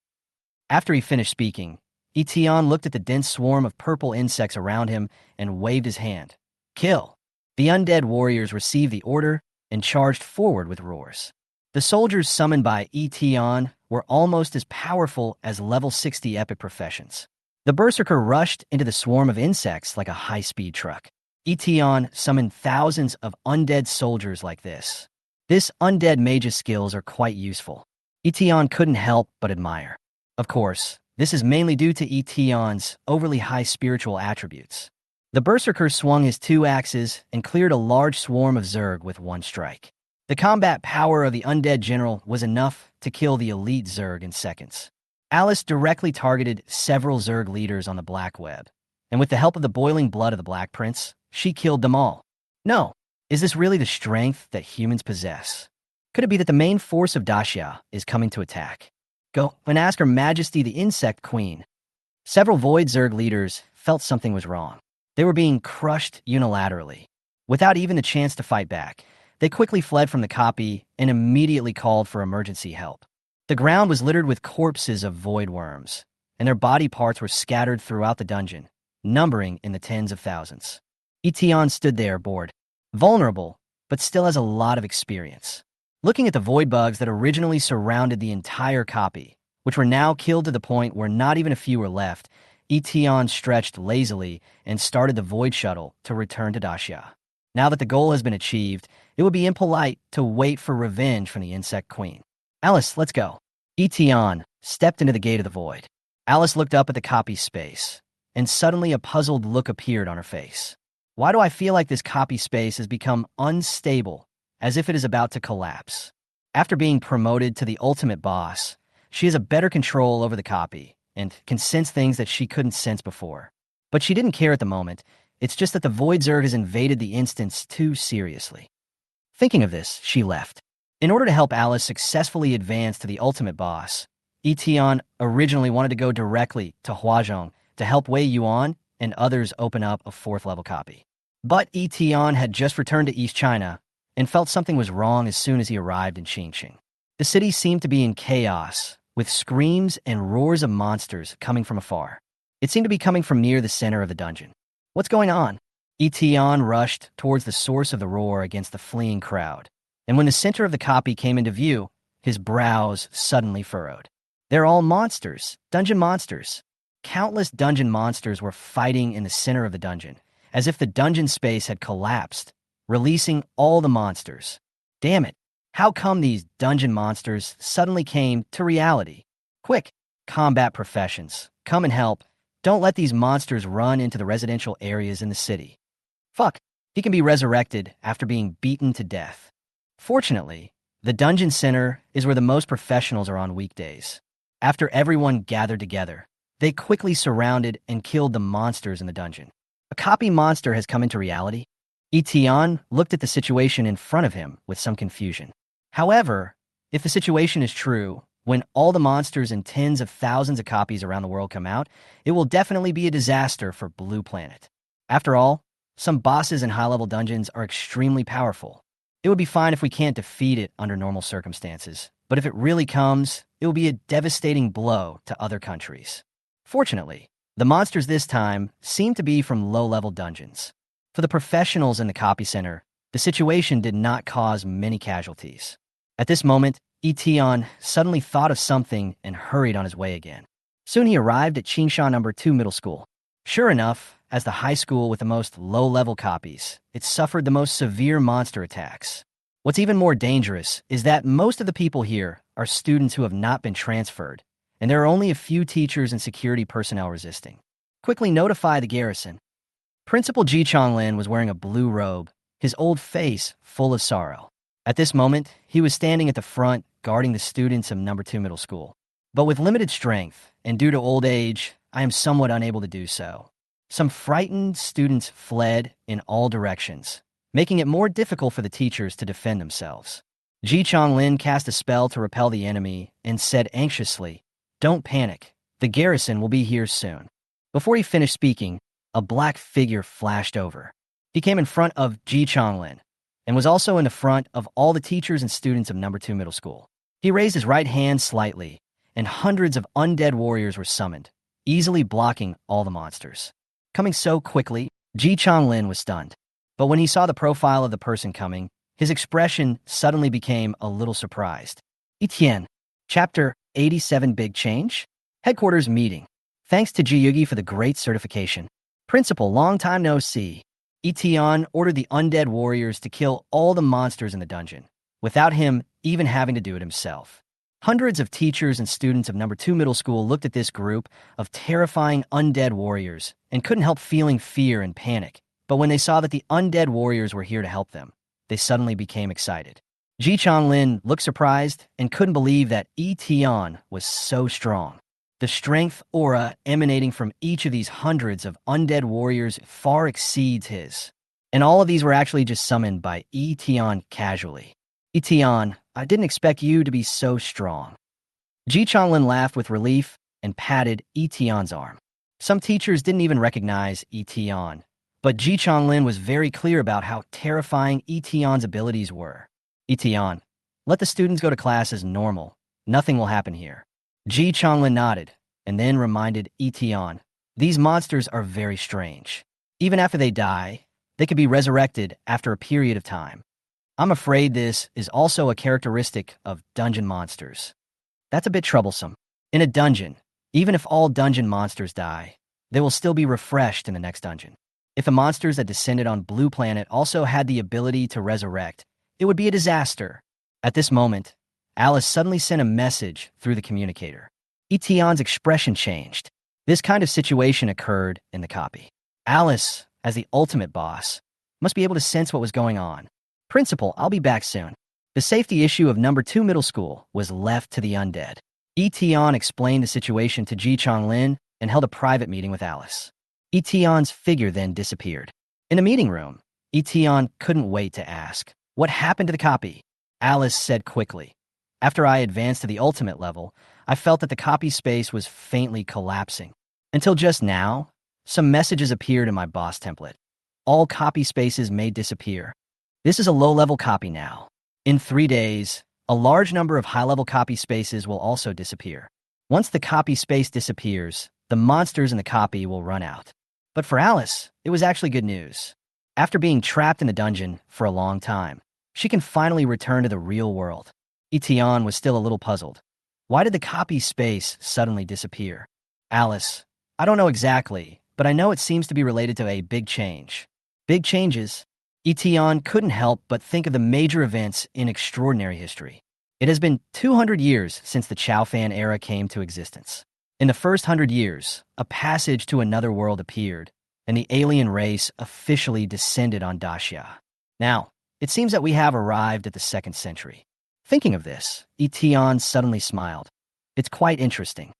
After he finished speaking, Eton looked at the dense swarm of purple insects around him and waved his hand. "Kill!" The undead warriors received the order and charged forward with roars. The soldiers summoned by Eton were almost as powerful as level 60 epic professions. The berserker rushed into the swarm of insects like a high-speed truck. Eton summoned thousands of undead soldiers like this. This undead mage's skills are quite useful. Eton couldn't help but admire. Of course, this is mainly due to Eton's overly high spiritual attributes. The berserker swung his two axes and cleared a large swarm of Zerg with one strike. The combat power of the undead general was enough to kill the elite Zerg in seconds. Alice directly targeted several Zerg leaders on the Black Web, and with the help of the boiling blood of the Black Prince, she killed them all. No, is this really the strength that humans possess? Could it be that the main force of Daxia is coming to attack? Go and ask Her Majesty the Insect Queen. Several Void Zerg leaders felt something was wrong. They were being crushed unilaterally. Without even the chance to fight back, they quickly fled from the copy and immediately called for emergency help. The ground was littered with corpses of void worms, and their body parts were scattered throughout the dungeon, numbering in the tens of thousands. Eton stood there, bored, vulnerable, but still has a lot of experience. Looking at the void bugs that originally surrounded the entire copy, which were now killed to the point where not even a few were left, Eton stretched lazily and started the void shuttle to return to Daxia. Now that the goal has been achieved, it would be impolite to wait for revenge from the Insect Queen. "Alice, let's go." Eton stepped into the gate of the void. Alice looked up at the copy space, and suddenly a puzzled look appeared on her face. "Why do I feel like this copy space has become unstable, as if it is about to collapse?" After being promoted to the ultimate boss, she has a better control over the copy and can sense things that she couldn't sense before. But she didn't care at the moment. It's just that the Void Zerg has invaded the instance too seriously. Thinking of this, she left. In order to help Alice successfully advance to the ultimate boss, Eton originally wanted to go directly to Huazhong to help Wei Yuan and others open up a 4th level copy. But Eton had just returned to East China and felt something was wrong as soon as he arrived in Qingqing. The city seemed to be in chaos, with screams and roars of monsters coming from afar. It seemed to be coming from near the center of the dungeon. "What's going on?" Eton rushed towards the source of the roar against the fleeing crowd, and when the center of the copy came into view, his brows suddenly furrowed. "They're all monsters, dungeon monsters." Countless dungeon monsters were fighting in the center of the dungeon, as if the dungeon space had collapsed, releasing all the monsters. Damn it, how come these dungeon monsters suddenly came to reality? Quick, combat professions, come and help. Don't let these monsters run into the residential areas in the city. Fuck, he can be resurrected after being beaten to death. Fortunately, the dungeon center is where the most professionals are on weekdays. After everyone gathered together, they quickly surrounded and killed the monsters in the dungeon. A copy monster has come into reality? Yi Tian looked at the situation in front of him with some confusion. However, if the situation is true, when all the monsters and tens of thousands of copies around the world come out, it will definitely be a disaster for Blue Planet. After all, some bosses in high-level dungeons are extremely powerful. It would be fine if we can't defeat it under normal circumstances, but if it really comes, it will be a devastating blow to other countries. Fortunately, the monsters this time seem to be from low-level dungeons. For the professionals in the copy center, the situation did not cause many casualties. At this moment, Yi Tian suddenly thought of something and hurried on his way again. Soon he arrived at Qingsha No. 2 Middle School. Sure enough, as the high school with the most low-level copies, it suffered the most severe monster attacks. What's even more dangerous is that most of the people here are students who have not been transferred, and there are only a few teachers and security personnel resisting. Quickly notify the garrison. Principal Ji Chonglin was wearing a blue robe, his old face full of sorrow. At this moment, he was standing at the front, guarding the students of No. 2 Middle School. But with limited strength, and due to old age, I am somewhat unable to do so. Some frightened students fled in all directions, making it more difficult for the teachers to defend themselves. Ji Chonglin cast a spell to repel the enemy and said anxiously, "Don't panic. The garrison will be here soon." Before he finished speaking, a black figure flashed over. He came in front of Ji Chonglin and was also in the front of all the teachers and students of No. 2 Middle School. He raised his right hand slightly, and hundreds of undead warriors were summoned, easily blocking all the monsters. Coming so quickly, Ji Chonglin was stunned. But when he saw the profile of the person coming, his expression suddenly became a little surprised. Yi Tian, Chapter 87 Big Change? Headquarters meeting. Thanks to Ji Yugi for the great certification. Principal, long time no see. Yi Tian ordered the undead warriors to kill all the monsters in the dungeon, without him even having to do it himself. Hundreds of teachers and students of No. 2 Middle School looked at this group of terrifying undead warriors and couldn't help feeling fear and panic. But when they saw that the undead warriors were here to help them, they suddenly became excited. Ji Chonglin looked surprised and couldn't believe that Yi Tian was so strong. The strength aura emanating from each of these hundreds of undead warriors far exceeds his. And all of these were actually just summoned by Yi Tian casually. Yi Tian, I didn't expect you to be so strong. Ji Chonglin laughed with relief and patted Yi Tian's arm. Some teachers didn't even recognize Yi Tian, but Ji Chonglin was very clear about how terrifying Yi Tian's abilities were. Yi Tian, let the students go to class as normal. Nothing will happen here. Ji Chonglin nodded, and then reminded Yi Tian, these monsters are very strange. Even after they die, they could be resurrected after a period of time. I'm afraid this is also a characteristic of dungeon monsters. That's a bit troublesome. In a dungeon, even if all dungeon monsters die, they will still be refreshed in the next dungeon. If the monsters that descended on Blue Planet also had the ability to resurrect, it would be a disaster. At this moment, Alice suddenly sent a message through the communicator. Yi Tian's expression changed. This kind of situation occurred in the copy. Alice, as the ultimate boss, must be able to sense what was going on. Principal, I'll be back soon. The safety issue of No. 2 Middle School was left to the undead. Yi Tian explained the situation to Ji Chonglin and held a private meeting with Alice. Yi Tian's figure then disappeared. In the meeting room, Yi Tian couldn't wait to ask, what happened to the copy? Alice said quickly, after I advanced to the ultimate level, I felt that the copy space was faintly collapsing. Until just now, some messages appeared in my boss template. All copy spaces may disappear. This is a low-level copy now. In 3 days, a large number of high-level copy spaces will also disappear. Once the copy space disappears, the monsters in the copy will run out. But for Alice, it was actually good news. After being trapped in the dungeon for a long time, she can finally return to the real world. Yi Tian was still a little puzzled. Why did the copy space suddenly disappear? Alice, I don't know exactly, but I know it seems to be related to a big change. Big changes? Yi Tian couldn't help but think of the major events in extraordinary history. It has been 200 years since the Chao Fan era came to existence. In the first 100 years, a passage to another world appeared, and the alien race officially descended on Daxia. Now, it seems that we have arrived at the 2nd century. Thinking of this, Yi Tian suddenly smiled. It's quite interesting.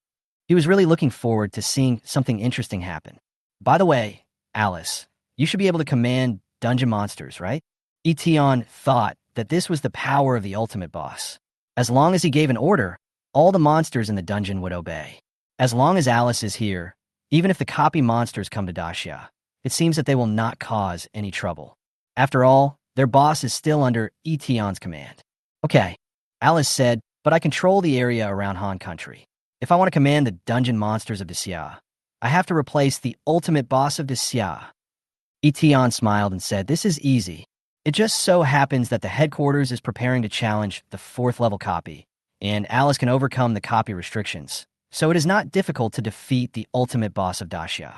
He was really looking forward to seeing something interesting happen. By the way, Alice, you should be able to command dungeon monsters, right? Eton thought that this was the power of the ultimate boss. As long as he gave an order, all the monsters in the dungeon would obey. As long as Alice is here, even if the copy monsters come to Daxia, it seems that they will not cause any trouble. After all, their boss is still under Eton's command. Okay, Alice said, but I control the area around Han Country. If I want to command the dungeon monsters of Daxia, I have to replace the ultimate boss of Daxia. Eton smiled and said, this is easy. It just so happens that the headquarters is preparing to challenge the 4th level copy, and Alice can overcome the copy restrictions, so it is not difficult to defeat the ultimate boss of Daxia.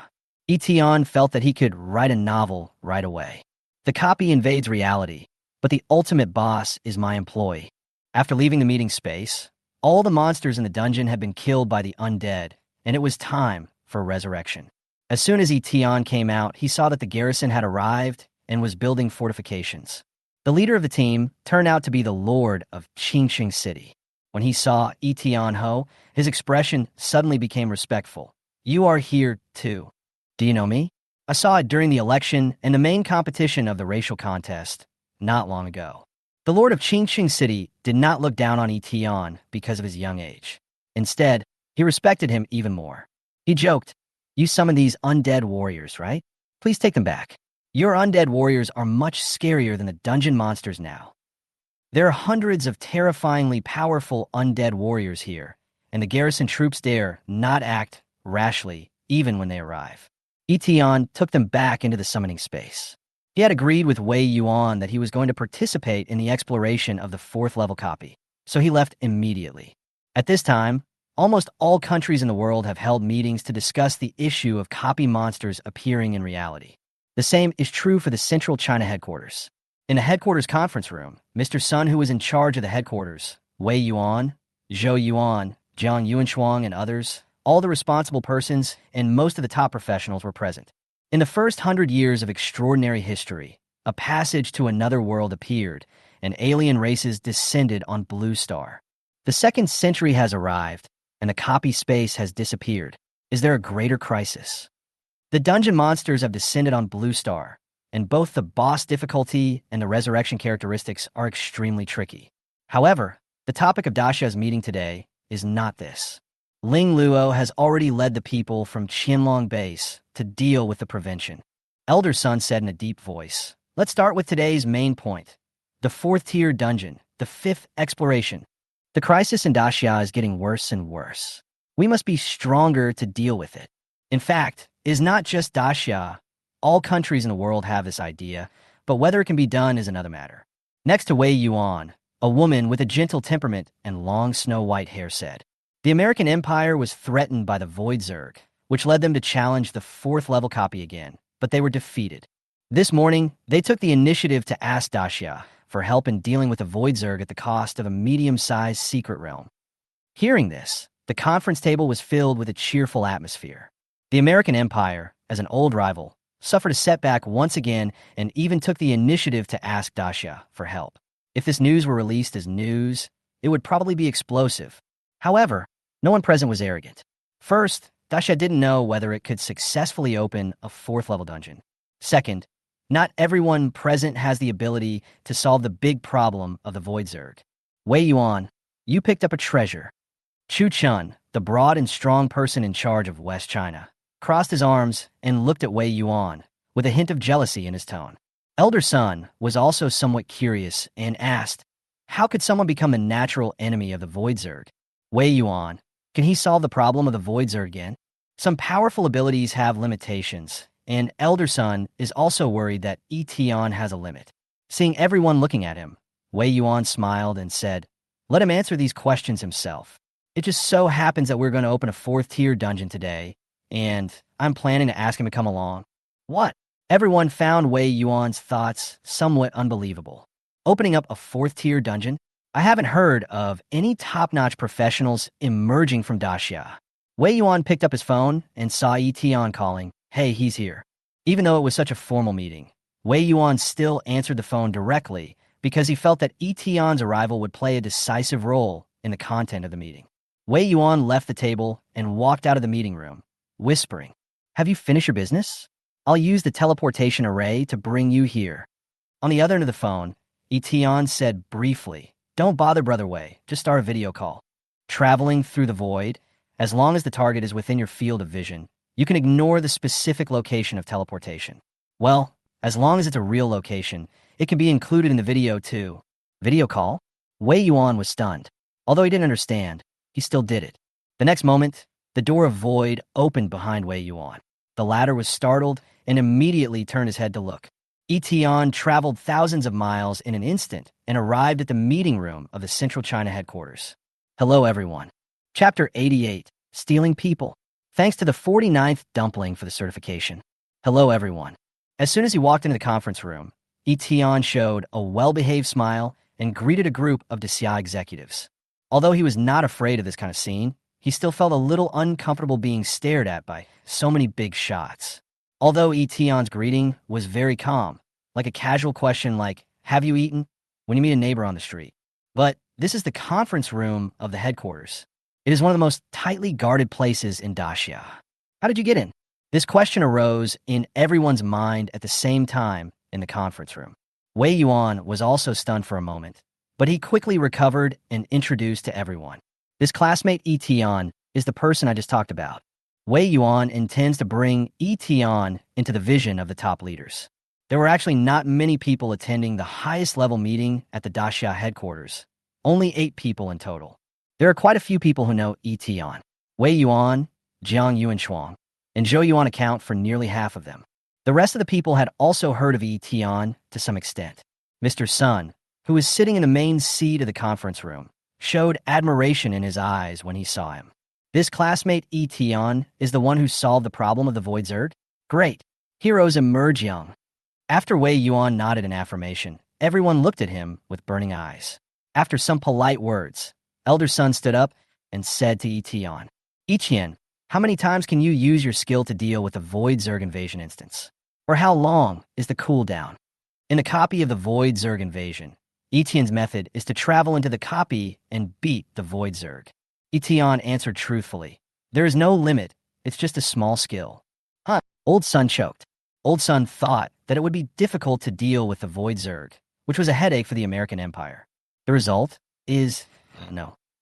Eton felt that he could write a novel right away. The copy invades reality, but the ultimate boss is my employee. After leaving the meeting space, all the monsters in the dungeon had been killed by the undead, and it was time for resurrection. As soon as Eton came out, he saw that the garrison had arrived and was building fortifications. The leader of the team turned out to be the lord of Qingqing City. When he saw Eton Ho, his expression suddenly became respectful. You are here, too. Do you know me? I saw it during the election and the main competition of the racial contest, not long ago. The lord of Qingqing City did not look down on Eton because of his young age. Instead, he respected him even more. He joked, you summon these undead warriors, right? Please take them back. Your undead warriors are much scarier than the dungeon monsters now. There are hundreds of terrifyingly powerful undead warriors here, and the garrison troops dare not act rashly even when they arrive. Eton took them back into the summoning space. He had agreed with Wei Yuan that he was going to participate in the exploration of the 4th level copy, so he left immediately. At this time, almost all countries in the world have held meetings to discuss the issue of copy monsters appearing in reality. The same is true for the Central China headquarters. In the headquarters conference room, Mr. Sun, who was in charge of the headquarters, Wei Yuan, Zhou Yuan, Jiang Yuanshuang, and others, all the responsible persons and most of the top professionals were present. In the first 100 years of extraordinary history, a passage to another world appeared, and alien races descended on Blue Star. The 2nd century has arrived, and the copy space has disappeared. Is there a greater crisis? The dungeon monsters have descended on Blue Star, and both the boss difficulty and the resurrection characteristics are extremely tricky. However, the topic of Daxia's meeting today is not this. Ling Luo has already led the people from Qianlong Base to deal with the prevention. Elder Sun said in a deep voice, let's start with today's main point. The 4th tier dungeon, the 5th exploration. The crisis in Daxia is getting worse and worse. We must be stronger to deal with it. In fact, it is not just Daxia. All countries in the world have this idea, but whether it can be done is another matter. Next to Wei Yuan, a woman with a gentle temperament and long snow-white hair said, the American Empire was threatened by the Void Zerg, which led them to challenge the 4th level copy again, but they were defeated. This morning, they took the initiative to ask Daxia for help in dealing with the Void Zerg at the cost of a medium-sized secret realm. Hearing this, the conference table was filled with a cheerful atmosphere. The American Empire, as an old rival, suffered a setback once again and even took the initiative to ask Daxia for help. If this news were released as news, it would probably be explosive. However, no one present was arrogant. First, Daxia didn't know whether it could successfully open a 4th level dungeon. Second, not everyone present has the ability to solve the big problem of the Void Zerg. Wei Yuan, you picked up a treasure. Chu Chun, the broad and strong person in charge of West China, crossed his arms and looked at Wei Yuan with a hint of jealousy in his tone. Elder Sun was also somewhat curious and asked, how could someone become a natural enemy of the Void Zerg? Wei Yuan, can he solve the problem of the Void Zerg again? Some powerful abilities have limitations, and Elder Sun is also worried that Eton has a limit. Seeing everyone looking at him, Wei Yuan smiled and said, let him answer these questions himself. It just so happens that we're going to open a 4th tier dungeon today, and I'm planning to ask him to come along. What? Everyone found Wei Yuan's thoughts somewhat unbelievable. Opening up a 4th tier dungeon? I haven't heard of any top-notch professionals emerging from Daxia. Wei Yuan picked up his phone and saw Eton calling, hey, he's here. Even though it was such a formal meeting, Wei Yuan still answered the phone directly because he felt that Eton's arrival would play a decisive role in the content of the meeting. Wei Yuan left the table and walked out of the meeting room, whispering, have you finished your business? I'll use the teleportation array to bring you here. On the other end of the phone, Yi Tian said briefly, "Don't bother, Brother Wei, just start a video call." Traveling through the void, as long as the target is within your field of vision, you can ignore the specific location of teleportation. Well, as long as it's a real location, it can be included in the video too. Video call? Wei Yuan was stunned. Although he didn't understand, he still did it. The next moment, the door of void opened behind Wei Yuan. The latter was startled and immediately turned his head to look. Yi Tian traveled thousands of miles in an instant and arrived at the meeting room of the Central China headquarters. Hello, everyone. Chapter 88, Stealing People. Thanks to the 49th dumpling for the certification. Hello, everyone. As soon as he walked into the conference room, Yi Tian showed a well-behaved smile and greeted a group of DCI executives. Although he was not afraid of this kind of scene, he still felt a little uncomfortable being stared at by so many big shots. Although Yi Tian's greeting was very calm, like a casual question like, "Have you eaten?" when you meet a neighbor on the street. But this is the conference room of the headquarters. It is one of the most tightly guarded places in Daxia. How did you get in? This question arose in everyone's mind at the same time in the conference room. Wei Yuan was also stunned for a moment, but he quickly recovered and introduced to everyone. This classmate Yi Tian is the person I just talked about. Wei Yuan intends to bring Yi Tian into the vision of the top leaders. There were actually not many people attending the highest level meeting at the Daxia headquarters. Only 8 people in total. There are quite a few people who know Yi Tian. Wei Yuan, Jiang Yuanshuang, and Zhou Yuan account for nearly half of them. The rest of the people had also heard of Yi Tian to some extent. Mr. Sun, who was sitting in the main seat of the conference room, showed admiration in his eyes when he saw him. This classmate Yi Tian is the one who solved the problem of the Void Zerg? Great. Heroes emerge young. After Wei Yuan nodded in affirmation, everyone looked at him with burning eyes. After some polite words, Elder Sun stood up and said to Yi Tian, "Yi Tian, how many times can you use your skill to deal with the Void Zerg invasion instance? Or how long is the cooldown?" In the copy of the Void Zerg invasion, Yi Tian's method is to travel into the copy and beat the Void Zerg. Yi Tian answered truthfully, "There is no limit, it's just a small skill." Huh? Old Sun choked. Old Sun thought that it would be difficult to deal with the Void Zerg, which was a headache for the American Empire. The result is,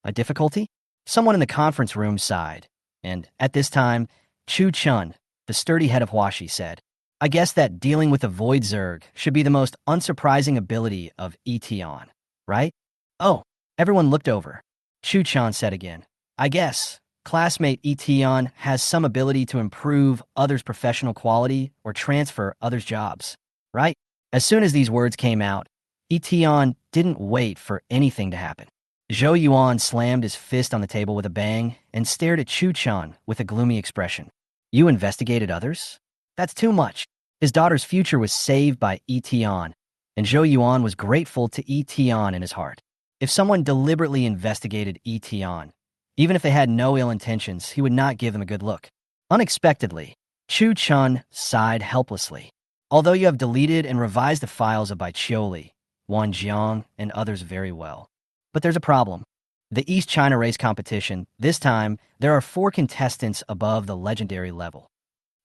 a difficulty? Someone in the conference room sighed, and at this time, Chu Chun, the sturdy head of Huashi, said, "I guess that dealing with the Void Zerg should be the most unsurprising ability of Yi Tian, right?" Oh, everyone looked over. Chu Chan said again, "I guess classmate Yi Tian has some ability to improve others' professional quality or transfer others' jobs, right?" As soon as these words came out, Yi Tian didn't wait for anything to happen. Zhou Yuan slammed his fist on the table with a bang and stared at Chu Chan with a gloomy expression. "You investigated others? That's too much." His daughter's future was saved by Yi Tian, and Zhou Yuan was grateful to Yi Tian in his heart. If someone deliberately investigated Yi Tian, even if they had no ill intentions, he would not give them a good look. Unexpectedly, Chu Chun sighed helplessly. "Although you have deleted and revised the files of Bai Chioli, Wan Jang, and others very well. But there's a problem. The East China race competition, this time, there are 4 contestants above the legendary level."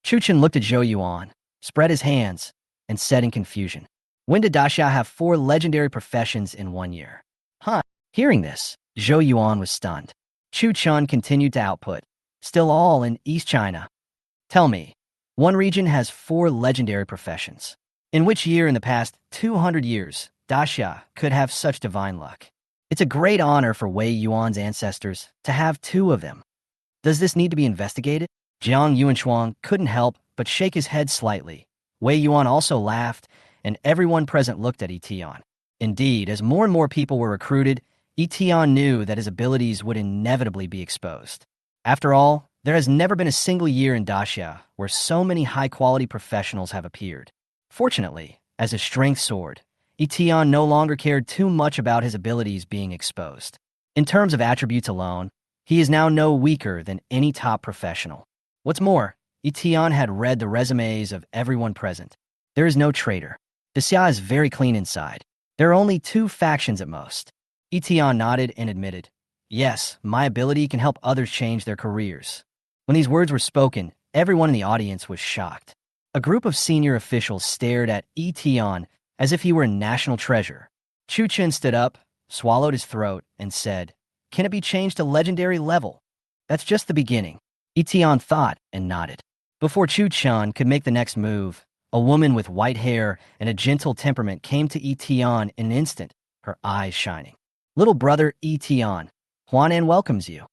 Chu Chun looked at Zhou Yuan, spread his hands, and said in confusion, "When did Daxia have 4 legendary professions in 1 year?" Huh? Hearing this, Zhou Yuan was stunned. Chu Chun continued to output, "Still all in East China. Tell me, one region has 4 legendary professions. In which year in the past 200 years, Daxia could have such divine luck? It's a great honor for Wei Yuan's ancestors to have 2 of them. Does this need to be investigated?" Jiang Yuanshuang couldn't help but shake his head slightly. Wei Yuan also laughed, and everyone present looked at Yi Tian. Indeed, as more and more people were recruited, Yi Tian knew that his abilities would inevitably be exposed. After all, there has never been a single year in Daxia where so many high-quality professionals have appeared. Fortunately, as his strength soared, Yi Tian no longer cared too much about his abilities being exposed. In terms of attributes alone, he is now no weaker than any top professional. What's more, Yi Tian had read the resumes of everyone present. There is no traitor. The Xia is very clean inside. There are only 2 factions at most. Yi Tian nodded and admitted, "Yes, my ability can help others change their careers." When these words were spoken, everyone in the audience was shocked. A group of senior officials stared at Yi Tian as if he were a national treasure. Chu Chen stood up, swallowed his throat, and said, "Can it be changed to legendary level?" "That's just the beginning," Yi Tian thought and nodded. Before Chu Chen could make the next move, a woman with white hair and a gentle temperament came to Yi Tian in an instant, her eyes shining. "Little brother Yi Tian, Huanan welcomes you.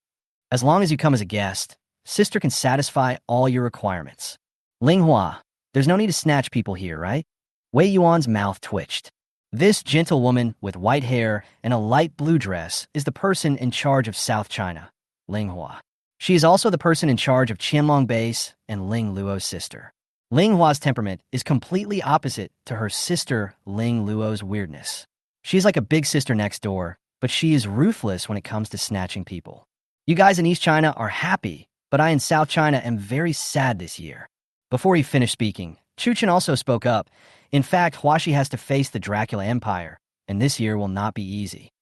As long as you come as a guest, sister can satisfy all your requirements." "Ling Hua, there's no need to snatch people here, right?" Wei Yuan's mouth twitched. This gentle woman with white hair and a light blue dress is the person in charge of South China, Ling Hua. She is also the person in charge of Qianlong Base and Ling Luo's sister. Ling Hua's temperament is completely opposite to her sister Ling Luo's weirdness. She's like a big sister next door, but she is ruthless when it comes to snatching people. "You guys in East China are happy, but I in South China am very sad this year." Before he finished speaking, Chu Chen also spoke up. "In fact, Huaxi has to face the Dracula Empire, and this year will not be easy.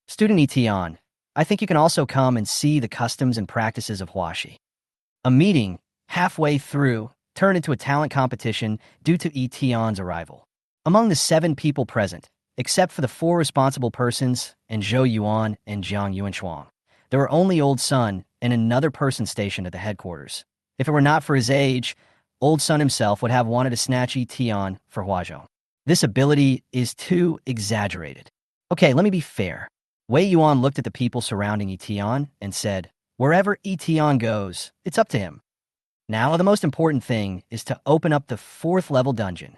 Student Yi Tian, I think you can also come and see the customs and practices of Huaxi." A meeting, halfway through, turned into a talent competition due to Yi Tian's arrival. Among the 7 people present, except for the 4 responsible persons and Zhou Yuan and Jiang Yuanshuang, there were only Old Sun and another person stationed at the headquarters. If it were not for his age, Old Sun himself would have wanted to snatch Yi Tian for Huazhou. This ability is too exaggerated. Okay, let me be fair. Wei Yuan looked at the people surrounding Yi Tian and said, "Wherever Yi Tian goes, it's up to him. Now the most important thing is to open up the 4th level dungeon."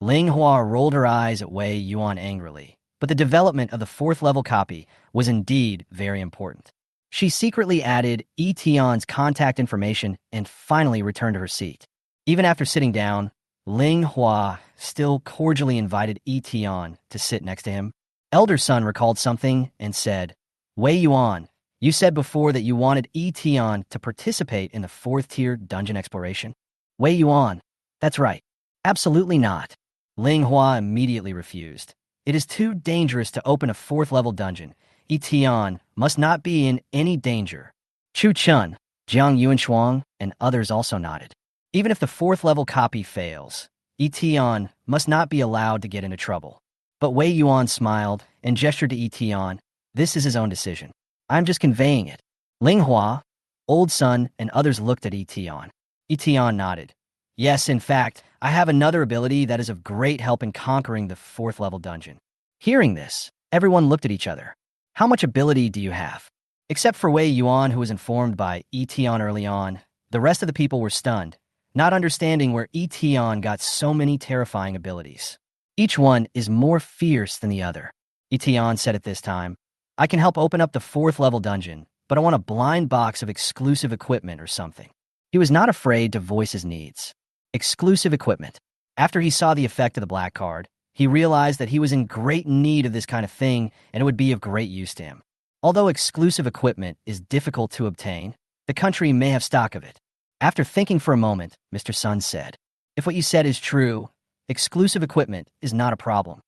Ling Hua rolled her eyes at Wei Yuan angrily, but the development of the 4th level copy was indeed very important. She secretly added Yi Tian's contact information and finally returned to her seat. Even after sitting down, Ling Hua still cordially invited Yi Tian to sit next to him. Elder Sun recalled something and said, "Wei Yuan, you said before that you wanted Yi Tian to participate in the 4th tier dungeon exploration." "Wei Yuan, that's right." "Absolutely not." Ling Hua immediately refused. "It is too dangerous to open a 4th level dungeon. Yi Tian must not be in any danger." Chu Chen, Jiang Yuanshuang, and others also nodded. Even if the 4th level copy fails, Yi Tian must not be allowed to get into trouble. But Wei Yuan smiled and gestured to Yi Tian. "This is his own decision. I'm just conveying it." Ling Hua, Old Sun, and others looked at Yi Tian. Yi Tian nodded. "Yes, in fact, I have another ability that is of great help in conquering the 4th level dungeon." Hearing this, everyone looked at each other. "How much ability do you have?" Except for Wei Yuan, who was informed by Yi Tian early on, the rest of the people were stunned, not understanding where Yi Tian got so many terrifying abilities. Each one is more fierce than the other. Yi Tian said at this time, "I can help open up the 4th level dungeon, but I want a blind box of exclusive equipment or something." He was not afraid to voice his needs. Exclusive equipment. After he saw the effect of the black card, he realized that he was in great need of this kind of thing and it would be of great use to him. Although exclusive equipment is difficult to obtain, the country may have stock of it. After thinking for a moment, Mr. Sun said, "If what you said is true, exclusive equipment is not a problem."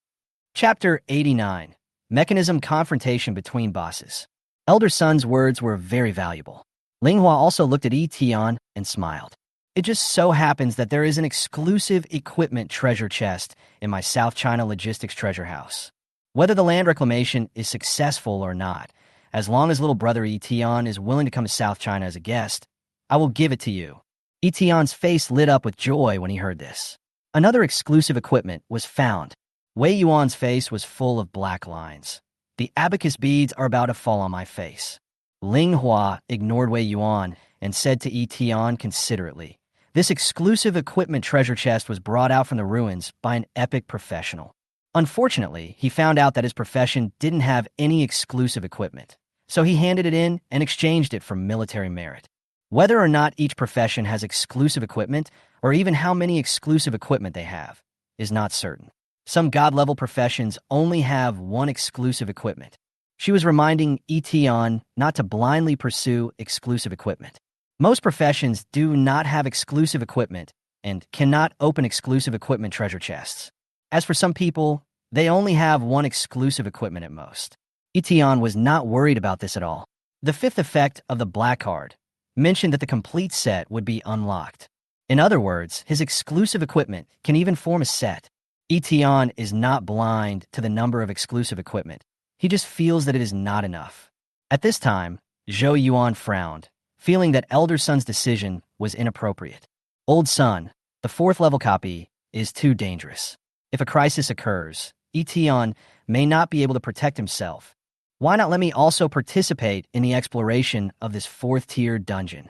Chapter 89. Mechanism Confrontation Between Bosses. Elder Sun's words were very valuable. Ling Hua also looked at Yi Tian and smiled. "It just so happens that there is an exclusive equipment treasure chest in my South China Logistics Treasure House. Whether the land reclamation is successful or not, as long as little brother Yi Tian is willing to come to South China as a guest, I will give it to you." Yi Tian's face lit up with joy when he heard this. Another exclusive equipment was found. Wei Yuan's face was full of black lines. "The abacus beads are about to fall on my face." Ling Hua ignored Wei Yuan and said to Yi Tian considerately, "This exclusive equipment treasure chest was brought out from the ruins by an epic professional. Unfortunately, he found out that his profession didn't have any exclusive equipment, so he handed it in and exchanged it for military merit. Whether or not each profession has exclusive equipment, or even how many exclusive equipment they have, is not certain. Some god-level professions only have one exclusive equipment." She was reminding Yi Tian not to blindly pursue exclusive equipment. Most professions do not have exclusive equipment and cannot open exclusive equipment treasure chests. As for some people, they only have one exclusive equipment at most. Yi Tian was not worried about this at all. The 5th effect of the black card mentioned that the complete set would be unlocked. In other words, his exclusive equipment can even form a set. Yi Tian is not blind to the number of exclusive equipment. He just feels that it is not enough. At this time, Zhou Yuan frowned, feeling that elder son's decision was inappropriate. Old son, the fourth level copy, is too dangerous. If a crisis occurs, Yi Tian may not be able to protect himself. Why not let me also participate in the exploration of this fourth-tier dungeon?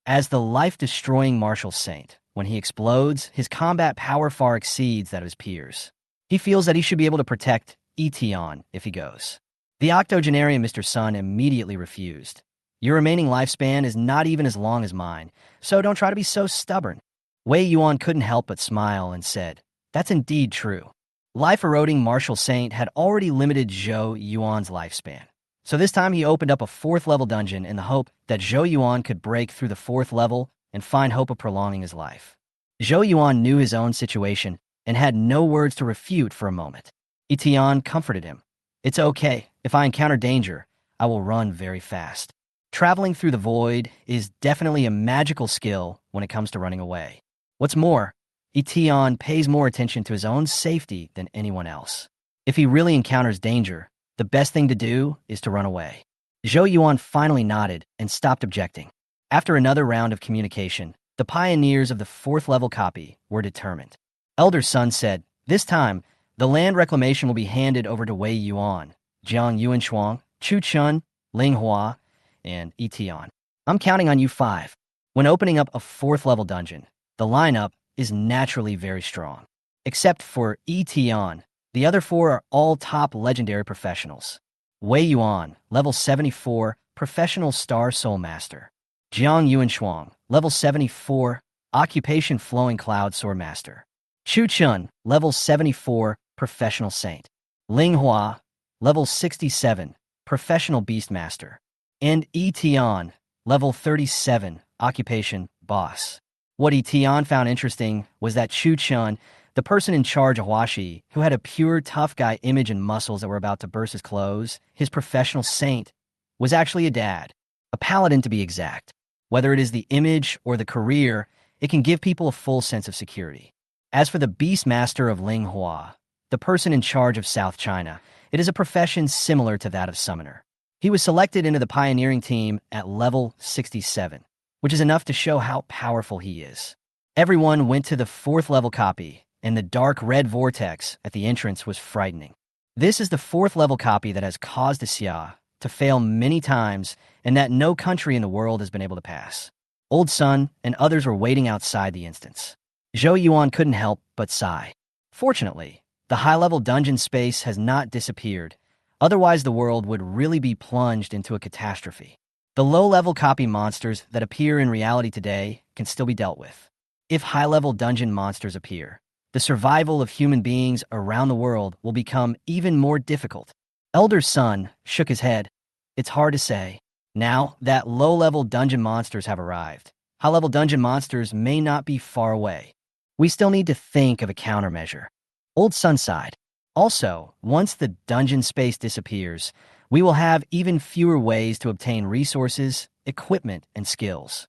As the life-destroying martial saint, when he explodes, his combat power far exceeds that of his peers. He feels that he should be able to protect Yi Tian if he goes. The octogenarian Mr. Sun immediately refused. Your remaining lifespan is not even as long as mine, so don't try to be so stubborn. Wei Yuan couldn't help but smile and said, that's indeed true. Life-eroding martial saint had already limited Zhou Yuan's lifespan. So this time he opened up a fourth-level dungeon in the hope that Zhou Yuan could break through the fourth level and find hope of prolonging his life. Zhou Yuan knew his own situation and had no words to refute for a moment. Yi Tian comforted him. It's okay. If I encounter danger, I will run very fast. Traveling through the void is definitely a magical skill when it comes to running away. What's more, Yi Tian pays more attention to his own safety than anyone else. If he really encounters danger, the best thing to do is to run away. Zhou Yuan finally nodded and stopped objecting. After another round of communication, the pioneers of the fourth-level copy were determined. Elder Sun said, this time, the land reclamation will be handed over to Wei Yuan, Jiang Yuanshuang, Chu Chun, Ling Hua, and Yi Tian. I'm counting on you 5. When opening up a fourth-level dungeon, the lineup is naturally very strong. Except for Yi Tian, the other 4 are all top legendary professionals. Wei Yuan, level 74, professional Star Soul Master. Jiang Yuanshuang, level 74, occupation Flowing Cloud Sword Master. Chu Chun, level 74, professional Saint. Ling Hua, level 67, professional Beastmaster. And Yi Tian, level 37, occupation Boss. What Yi Tian found interesting was that Chu Chun, the person in charge of Huashi, who had a pure tough guy image and muscles that were about to burst his clothes, his professional saint, was actually a dad, a paladin to be exact. Whether it is the image or the career, it can give people a full sense of security. As for the Beastmaster of Ling Hua, the person in charge of South China, it is a profession similar to that of Summoner. He was selected into the pioneering team at level 67, which is enough to show how powerful he is. Everyone went to the fourth-level copy, and the dark red vortex at the entrance was frightening. This is the fourth-level copy that has caused Xia to fail many times and that no country in the world has been able to pass. Old Sun and others were waiting outside the instance. Zhou Yuan couldn't help but sigh. Fortunately, the high-level dungeon space has not disappeared. Otherwise, the world would really be plunged into a catastrophe. The low-level copy monsters that appear in reality today can still be dealt with. If high-level dungeon monsters appear, the survival of human beings around the world will become even more difficult. Elder Sun shook his head. It's hard to say. Now that low-level dungeon monsters have arrived, high-level dungeon monsters may not be far away. We still need to think of a countermeasure. Old Sun sighed. Also, once the dungeon space disappears, we will have even fewer ways to obtain resources, equipment, and skills.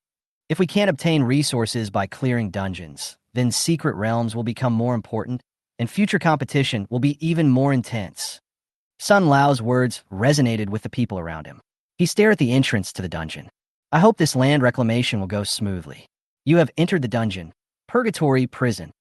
If we can't obtain resources by clearing dungeons, then secret realms will become more important, and future competition will be even more intense. Sun Lao's words resonated with the people around him. He stared at the entrance to the dungeon. I hope this land reclamation will go smoothly. You have entered the dungeon, Purgatory Prison.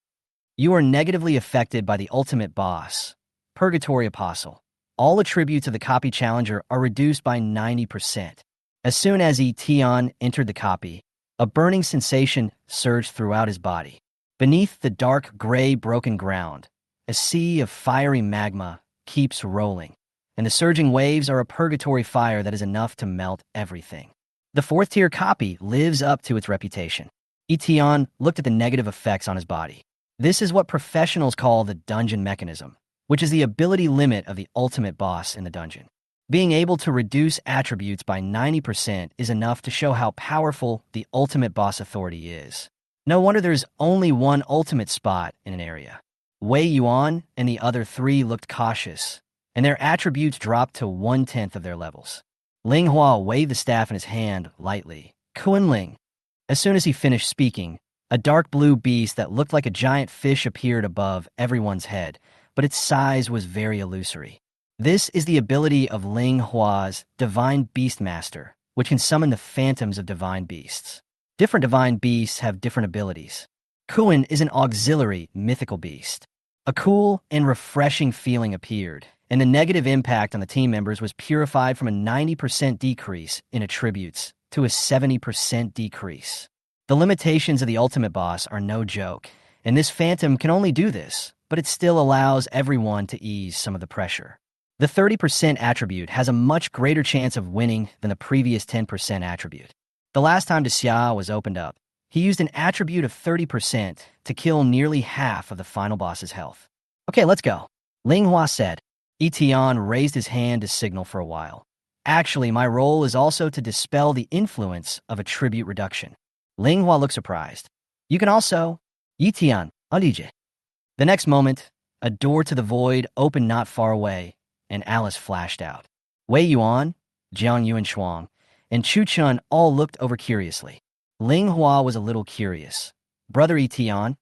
You are negatively affected by the ultimate boss, Purgatory Apostle. All attributes of the copy challenger are reduced by 90%. As soon as Yi Tian entered the copy, a burning sensation surged throughout his body. Beneath the dark gray broken ground, a sea of fiery magma keeps rolling, and the surging waves are a purgatory fire that is enough to melt everything. The fourth-tier copy lives up to its reputation. Yi Tian looked at the negative effects on his body. This is what professionals call the dungeon mechanism, which is the ability limit of the ultimate boss in the dungeon. Being able to reduce attributes by 90% is enough to show how powerful the ultimate boss authority is. No wonder there's only one ultimate spot in an area. Wei Yuan and the other 3 looked cautious, and their attributes dropped to 1/10 of their levels. Ling Hua waved the staff in his hand lightly. Kunling. As soon as he finished speaking, A dark blue beast that looked like a giant fish appeared above everyone's head, but its size was very illusory. This is the ability of Ling Hua's Divine Beastmaster, which can summon the phantoms of divine beasts. Different divine beasts have different abilities. Kuan is an auxiliary mythical beast. A cool and refreshing feeling appeared, and the negative impact on the team members was purified from a 90% decrease in attributes to a 70% decrease. The limitations of the ultimate boss are no joke, and this phantom can only do this, but it still allows everyone to ease some of the pressure. The 30% attribute has a much greater chance of winning than the previous 10% attribute. The last time Xia was opened up, he used an attribute of 30% to kill nearly half of the final boss's health. Okay, let's go. Ling Hua said. Yi Tian raised his hand to signal for a while. Actually, my role is also to dispel the influence of attribute reduction. Ling Hua looked surprised. You can also... Yi Tian, alije. The next moment, a door to the void opened not far away, and Alice flashed out. Wei Yuan, Jiang Yuan Shuang, and Chu Chun all looked over curiously. Ling Hua was a little curious. Brother Yi Tian,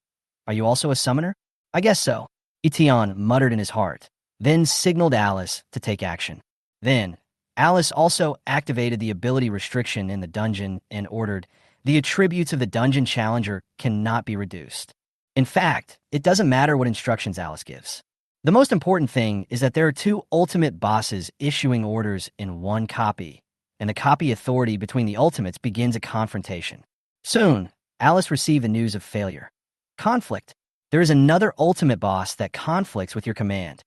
are you also a summoner? I guess so. Yi Tian muttered in his heart, then signaled Alice to take action. Then, Alice also activated the ability restriction in the dungeon and ordered, the attributes of the dungeon challenger cannot be reduced. In fact, it doesn't matter what instructions Alice gives. The most important thing is that there are two ultimate bosses issuing orders in one copy, and the copy authority between the ultimates begins a confrontation. Soon, Alice received the news of failure. Conflict. There is another ultimate boss that conflicts with your command.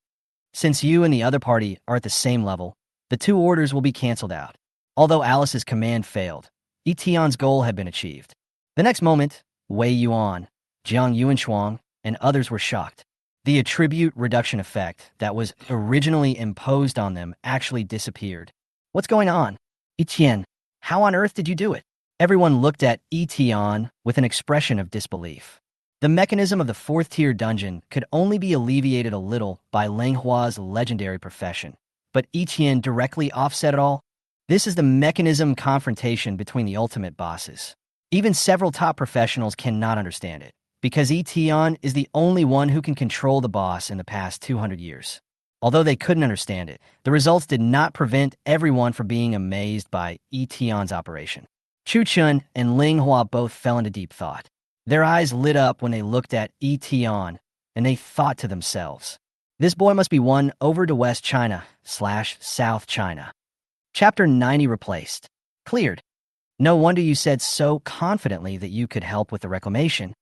Since you and the other party are at the same level, the two orders will be canceled out. Although Alice's command failed, Yi Tian's goal had been achieved. The next moment, Wei Yuan, Jiang Yuan Shuang, and others were shocked. The attribute reduction effect that was originally imposed on them actually disappeared. What's going on? Yi Tian, how on earth did you do it? Everyone looked at Yi Tian with an expression of disbelief. The mechanism of the fourth-tier dungeon could only be alleviated a little by Ling Hua's legendary profession, but Yi Tian directly offset it all. This is the mechanism confrontation between the ultimate bosses. Even several top professionals cannot understand it, because Yi Tian is the only one who can control the boss in the past 200 years. Although they couldn't understand it, the results did not prevent everyone from being amazed by Yi Tian's operation. Chu Chun and Ling Hua both fell into deep thought. Their eyes lit up when they looked at Yi Tian, and they thought to themselves, this boy must be one over to West China/South China. Chapter 90 replaced. Cleared. No wonder you said so confidently that you could help with the reclamation.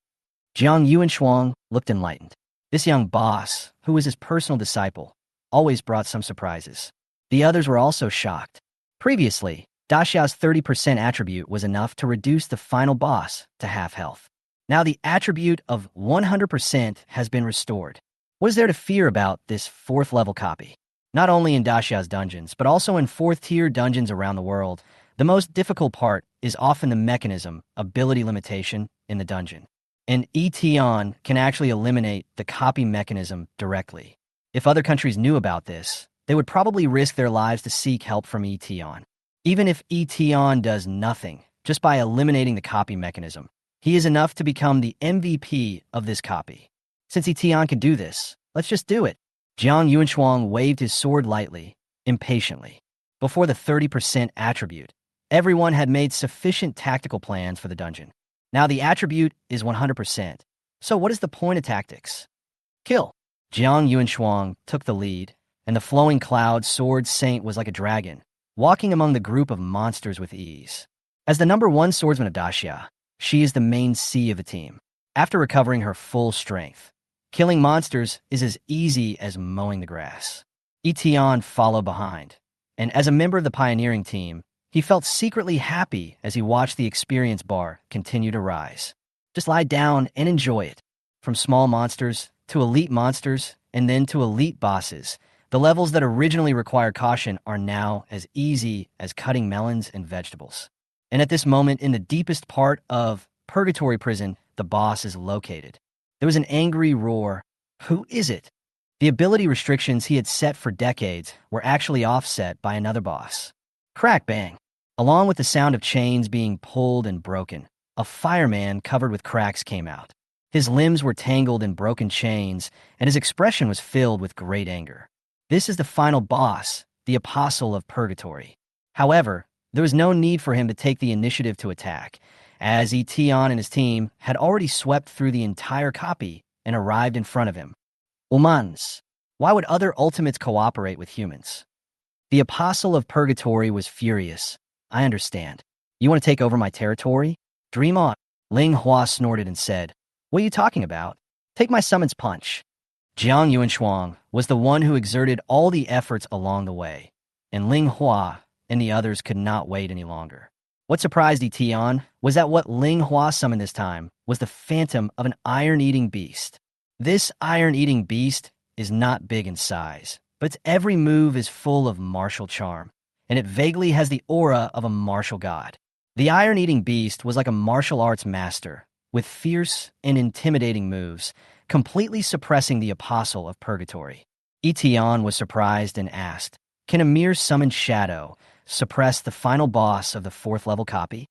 Jiang Yuan Shuang looked enlightened. This young boss, who was his personal disciple, always brought some surprises. The others were also shocked. Previously, Daxiao's 30% attribute was enough to reduce the final boss to half health. Now the attribute of 100% has been restored. What is there to fear about this fourth-level copy? Not only in Daxia's dungeons, but also in fourth-tier dungeons around the world, the most difficult part is often the mechanism, ability limitation, in the dungeon. And Yi Tian can actually eliminate the copy mechanism directly. If other countries knew about this, they would probably risk their lives to seek help from Yi Tian. Even if Yi Tian does nothing, just by eliminating the copy mechanism, he is enough to become the MVP of this copy. Since Yi Tian can do this, let's just do it. Jiang Yuan Shuang waved his sword lightly, impatiently. Before the 30% attribute, everyone had made sufficient tactical plans for the dungeon. Now the attribute is 100%. So what is the point of tactics? Kill. Jiang Yuan Shuang took the lead, and the flowing cloud sword saint was like a dragon, walking among the group of monsters with ease. As the number one swordsman of Daxia, she is the main C of the team. After recovering her full strength, killing monsters is as easy as mowing the grass. Yi Tian followed behind, and as a member of the pioneering team, he felt secretly happy as he watched the experience bar continue to rise. Just lie down and enjoy it. From small monsters to elite monsters and then to elite bosses, the levels that originally required caution are now as easy as cutting melons and vegetables. And at this moment in the deepest part of Purgatory Prison, the boss is located. There was an angry roar. Who is it? The ability restrictions he had set for decades were actually offset by another boss. Crack bang. Along with the sound of chains being pulled and broken, A fireman covered with cracks came out. His limbs were tangled in broken chains, and his expression was filled with great anger. This is the final boss, the Apostle of Purgatory. However, there was no need for him to take the initiative to attack, as Yi Tian and his team had already swept through the entire copy and arrived in front of him. Humans. Why would other ultimates cooperate with humans? The Apostle of Purgatory was furious. I understand. You want to take over my territory? Dream on. Ling Hua snorted and said, What are you talking about? Take my summons punch. Jiang Yuanshuang was the one who exerted all the efforts along the way, and Ling Hua and the others could not wait any longer. What surprised Yi Tian was that what Ling Hua summoned this time was the phantom of an iron-eating beast. This iron-eating beast is not big in size, but its every move is full of martial charm, and it vaguely has the aura of a martial god. The iron-eating beast was like a martial arts master, with fierce and intimidating moves, completely suppressing the Apostle of Purgatory. Yi Tian was surprised and asked, Can a mere summoned shadow suppress the final boss of the 4th level copy?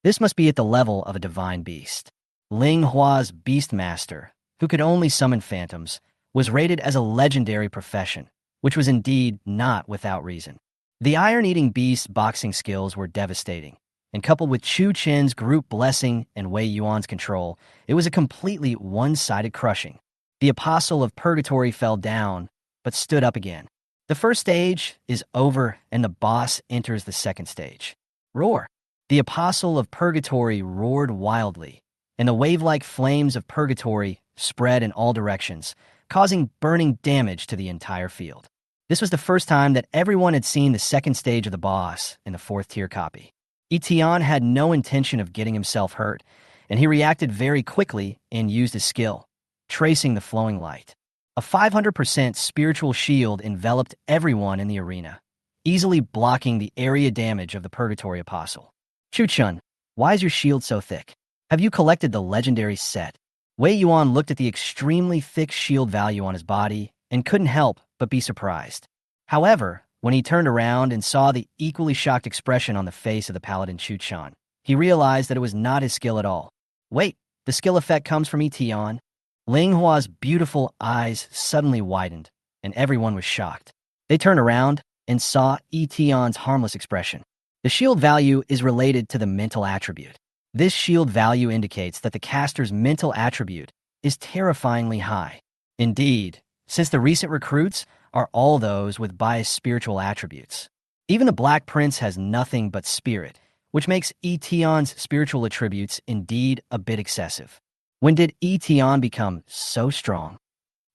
This must be at the level of a divine beast. Ling Hua's Beastmaster, who could only summon phantoms, was rated as a legendary profession, which was indeed not without reason. The iron-eating beast's boxing skills were devastating, and coupled with Chu Chen's group blessing and Wei Yuan's control, it was a completely one-sided crushing. The Apostle of Purgatory fell down, but stood up again. The first stage is over, and the boss enters the second stage. Roar! The Apostle of Purgatory roared wildly, and the wave-like flames of Purgatory spread in all directions, causing burning damage to the entire field. This was the first time that everyone had seen the second stage of the boss in the 4th tier copy. Yi Tian had no intention of getting himself hurt, and he reacted very quickly and used his skill, tracing the flowing light. A 500% spiritual shield enveloped everyone in the arena, easily blocking the area damage of the Purgatory Apostle. Chu-chun, why is your shield so thick? Have you collected the legendary set? Wei Yuan looked at the extremely thick shield value on his body and couldn't help but be surprised. However, when he turned around and saw the equally shocked expression on the face of the paladin Chu-chan, he realized that it was not his skill at all. Wait, the skill effect comes from Yi Tian. Ling Hua's beautiful eyes suddenly widened, and everyone was shocked. They turned around and saw Yi Tian's harmless expression. The shield value is related to the mental attribute. This shield value indicates that the caster's mental attribute is terrifyingly high. Indeed, since the recent recruits are all those with biased spiritual attributes. Even the Black Prince has nothing but spirit, which makes Yi Tian's spiritual attributes indeed a bit excessive. When did Yi Tian become so strong?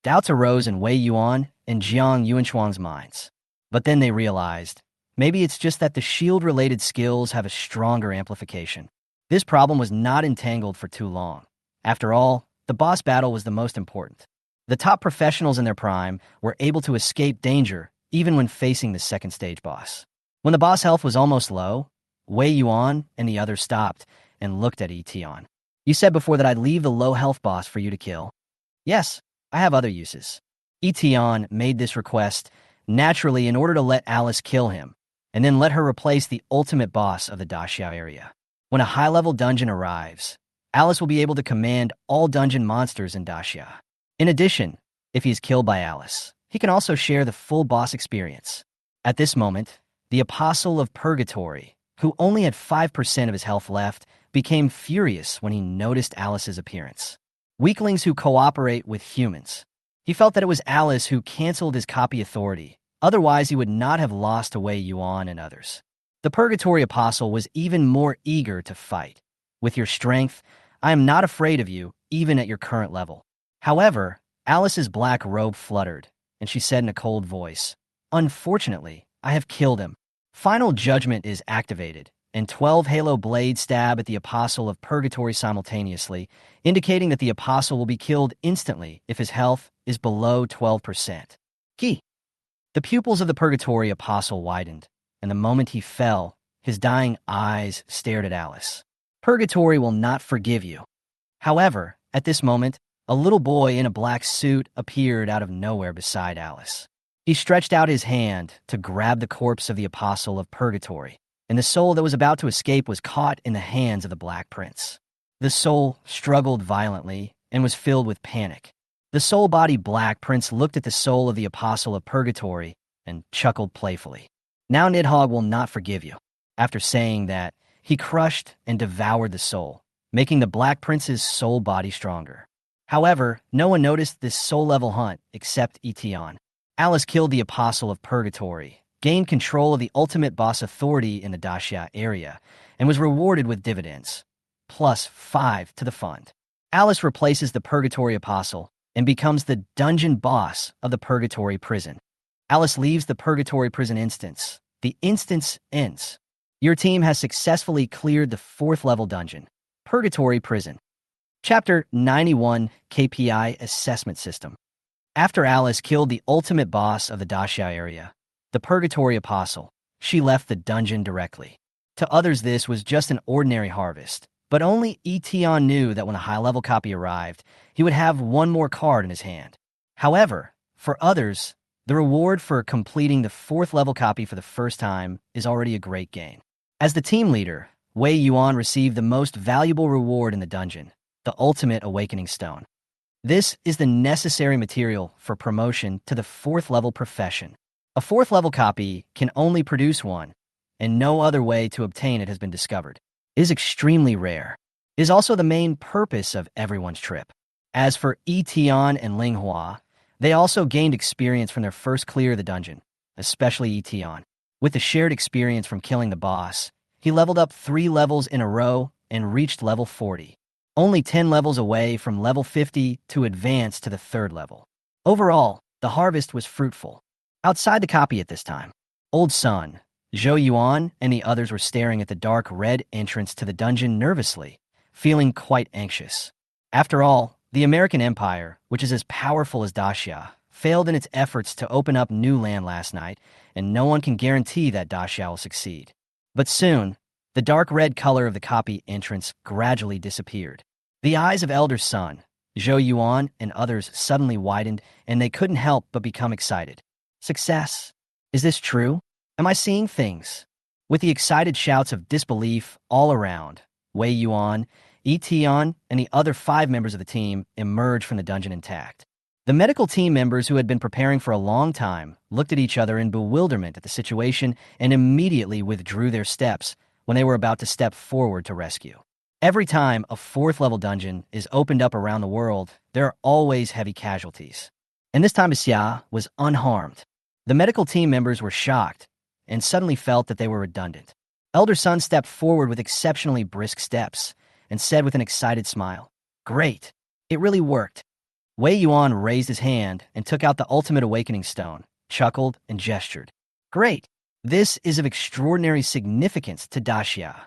Doubts arose in Wei Yuan and Jiang Yuanshuang's minds. But then they realized, maybe it's just that the shield-related skills have a stronger amplification. This problem was not entangled for too long. After all, the boss battle was the most important. The top professionals in their prime were able to escape danger even when facing the second stage boss. When the boss health was almost low, Wei Yuan and the others stopped and looked at Yi Tian. You said before that I'd leave the low health boss for you to kill. Yes, I have other uses. Yi Tian made this request naturally in order to let Alice kill him, and then let her replace the ultimate boss of the Daxia area. When a high-level dungeon arrives, Alice will be able to command all dungeon monsters in Daxia. In addition, if he is killed by Alice, he can also share the full boss experience. At this moment, the Apostle of Purgatory, who only had 5% of his health left, became furious when he noticed Alice's appearance. Weaklings who cooperate with humans. He felt that it was Alice who canceled his copy authority, otherwise he would not have lost to Wei Yuan and others. The Purgatory Apostle was even more eager to fight. With your strength, I am not afraid of you, even at your current level. However, Alice's black robe fluttered, and she said in a cold voice, Unfortunately, I have killed him. Final Judgment is activated, and 12 Halo blades stab at the Apostle of Purgatory simultaneously, indicating that the Apostle will be killed instantly if his health is below 12%. Key. The pupils of the Purgatory Apostle widened, and the moment he fell, his dying eyes stared at Alice. Purgatory will not forgive you. However, at this moment, a little boy in a black suit appeared out of nowhere beside Alice. He stretched out his hand to grab the corpse of the Apostle of Purgatory, and the soul that was about to escape was caught in the hands of the Black Prince. The soul struggled violently and was filled with panic. The soul-body Black Prince looked at the soul of the Apostle of Purgatory and chuckled playfully. Now Nidhogg will not forgive you. After saying that, he crushed and devoured the soul, making the Black Prince's soul body stronger. However, no one noticed this soul-level hunt except Yi Tian. Alice killed the Apostle of Purgatory, gained control of the ultimate boss authority in the Daxia area, and was rewarded with dividends, +5 to the fund. Alice replaces the Purgatory Apostle and becomes the dungeon boss of the Purgatory prison. Alice leaves the Purgatory prison instance. The instance ends. Your team has successfully cleared the 4th level dungeon, Purgatory Prison. Chapter 91 KPI Assessment System. After Alice killed the ultimate boss of the Daxia area, the Purgatory Apostle, she left the dungeon directly. To others, this was just an ordinary harvest, but only Yi Tian knew that when a high-level copy arrived, he would have one more card in his hand. However, for others, the reward for completing the 4th level copy for the first time is already a great gain. As the team leader, Wei Yuan received the most valuable reward in the dungeon, the Ultimate Awakening Stone. This is the necessary material for promotion to the 4th level profession. A 4th level copy can only produce one, and no other way to obtain it has been discovered. It is extremely rare. It is also the main purpose of everyone's trip. As for Yi Tian and Ling Hua, they also gained experience from their first clear of the dungeon, especially Yi Tian. With the shared experience from killing the boss, he leveled up 3 levels in a row and reached level 40. Only 10 levels away from level 50 to advance to the 3rd level. Overall, the harvest was fruitful. Outside the copy at this time, Old Sun, Zhou Yuan, and the others were staring at the dark red entrance to the dungeon nervously, feeling quite anxious. After all, the American Empire, which is as powerful as Daxia, failed in its efforts to open up new land last night, and no one can guarantee that Daxia will succeed. But soon, the dark red color of the copy entrance gradually disappeared. The eyes of Elder Sun, Zhou Yuan, and others suddenly widened, and they couldn't help but become excited. Success! Is this true? Am I seeing things? With the excited shouts of disbelief all around, Wei Yuan, Yi Tian, and the other 5 members of the team emerged from the dungeon intact. The medical team members who had been preparing for a long time looked at each other in bewilderment at the situation and immediately withdrew their steps when they were about to step forward to rescue. Every time a 4th level dungeon is opened up around the world, there are always heavy casualties. And this time Xia was unharmed. The medical team members were shocked and suddenly felt that they were redundant. Elder Sun stepped forward with exceptionally brisk steps and said with an excited smile, "Great! It really worked." Wei Yuan raised his hand and took out the Ultimate Awakening Stone, chuckled, and gestured. "Great! This is of extraordinary significance to Daxia."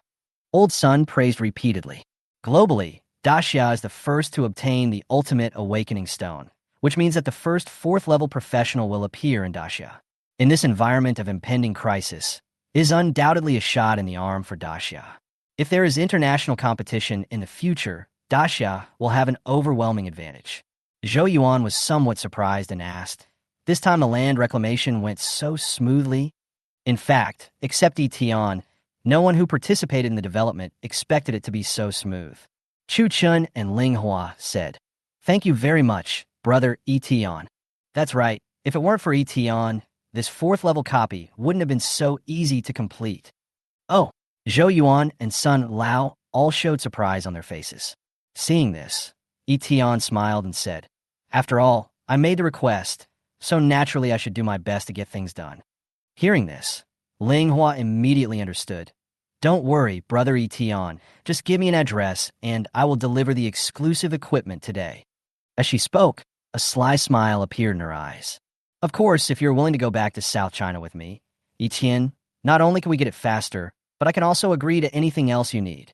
Old Sun praised repeatedly. Globally, Daxia is the first to obtain the Ultimate Awakening Stone, which means that the first 4th level professional will appear in Daxia. In this environment of impending crisis, it is undoubtedly a shot in the arm for Daxia. If there is international competition in the future, Daxia will have an overwhelming advantage. Zhou Yuan was somewhat surprised and asked, "This time the land reclamation went so smoothly?" In fact, except Yi Tian, no one who participated in the development expected it to be so smooth. Chu Chun and Ling Hua said, "Thank you very much, brother Yi Tian." That's right, if it weren't for Yi Tian, this 4th level copy wouldn't have been so easy to complete. Oh, Zhou Yuan and Sun Lao all showed surprise on their faces. Seeing this, Yi Tian smiled and said, "After all, I made the request, so naturally I should do my best to get things done." Hearing this, Ling Hua immediately understood. "Don't worry, brother Yi Tian, just give me an address and I will deliver the exclusive equipment today." As she spoke, a sly smile appeared in her eyes. "Of course, if you're willing to go back to South China with me, Yi Tian, not only can we get it faster, but I can also agree to anything else you need."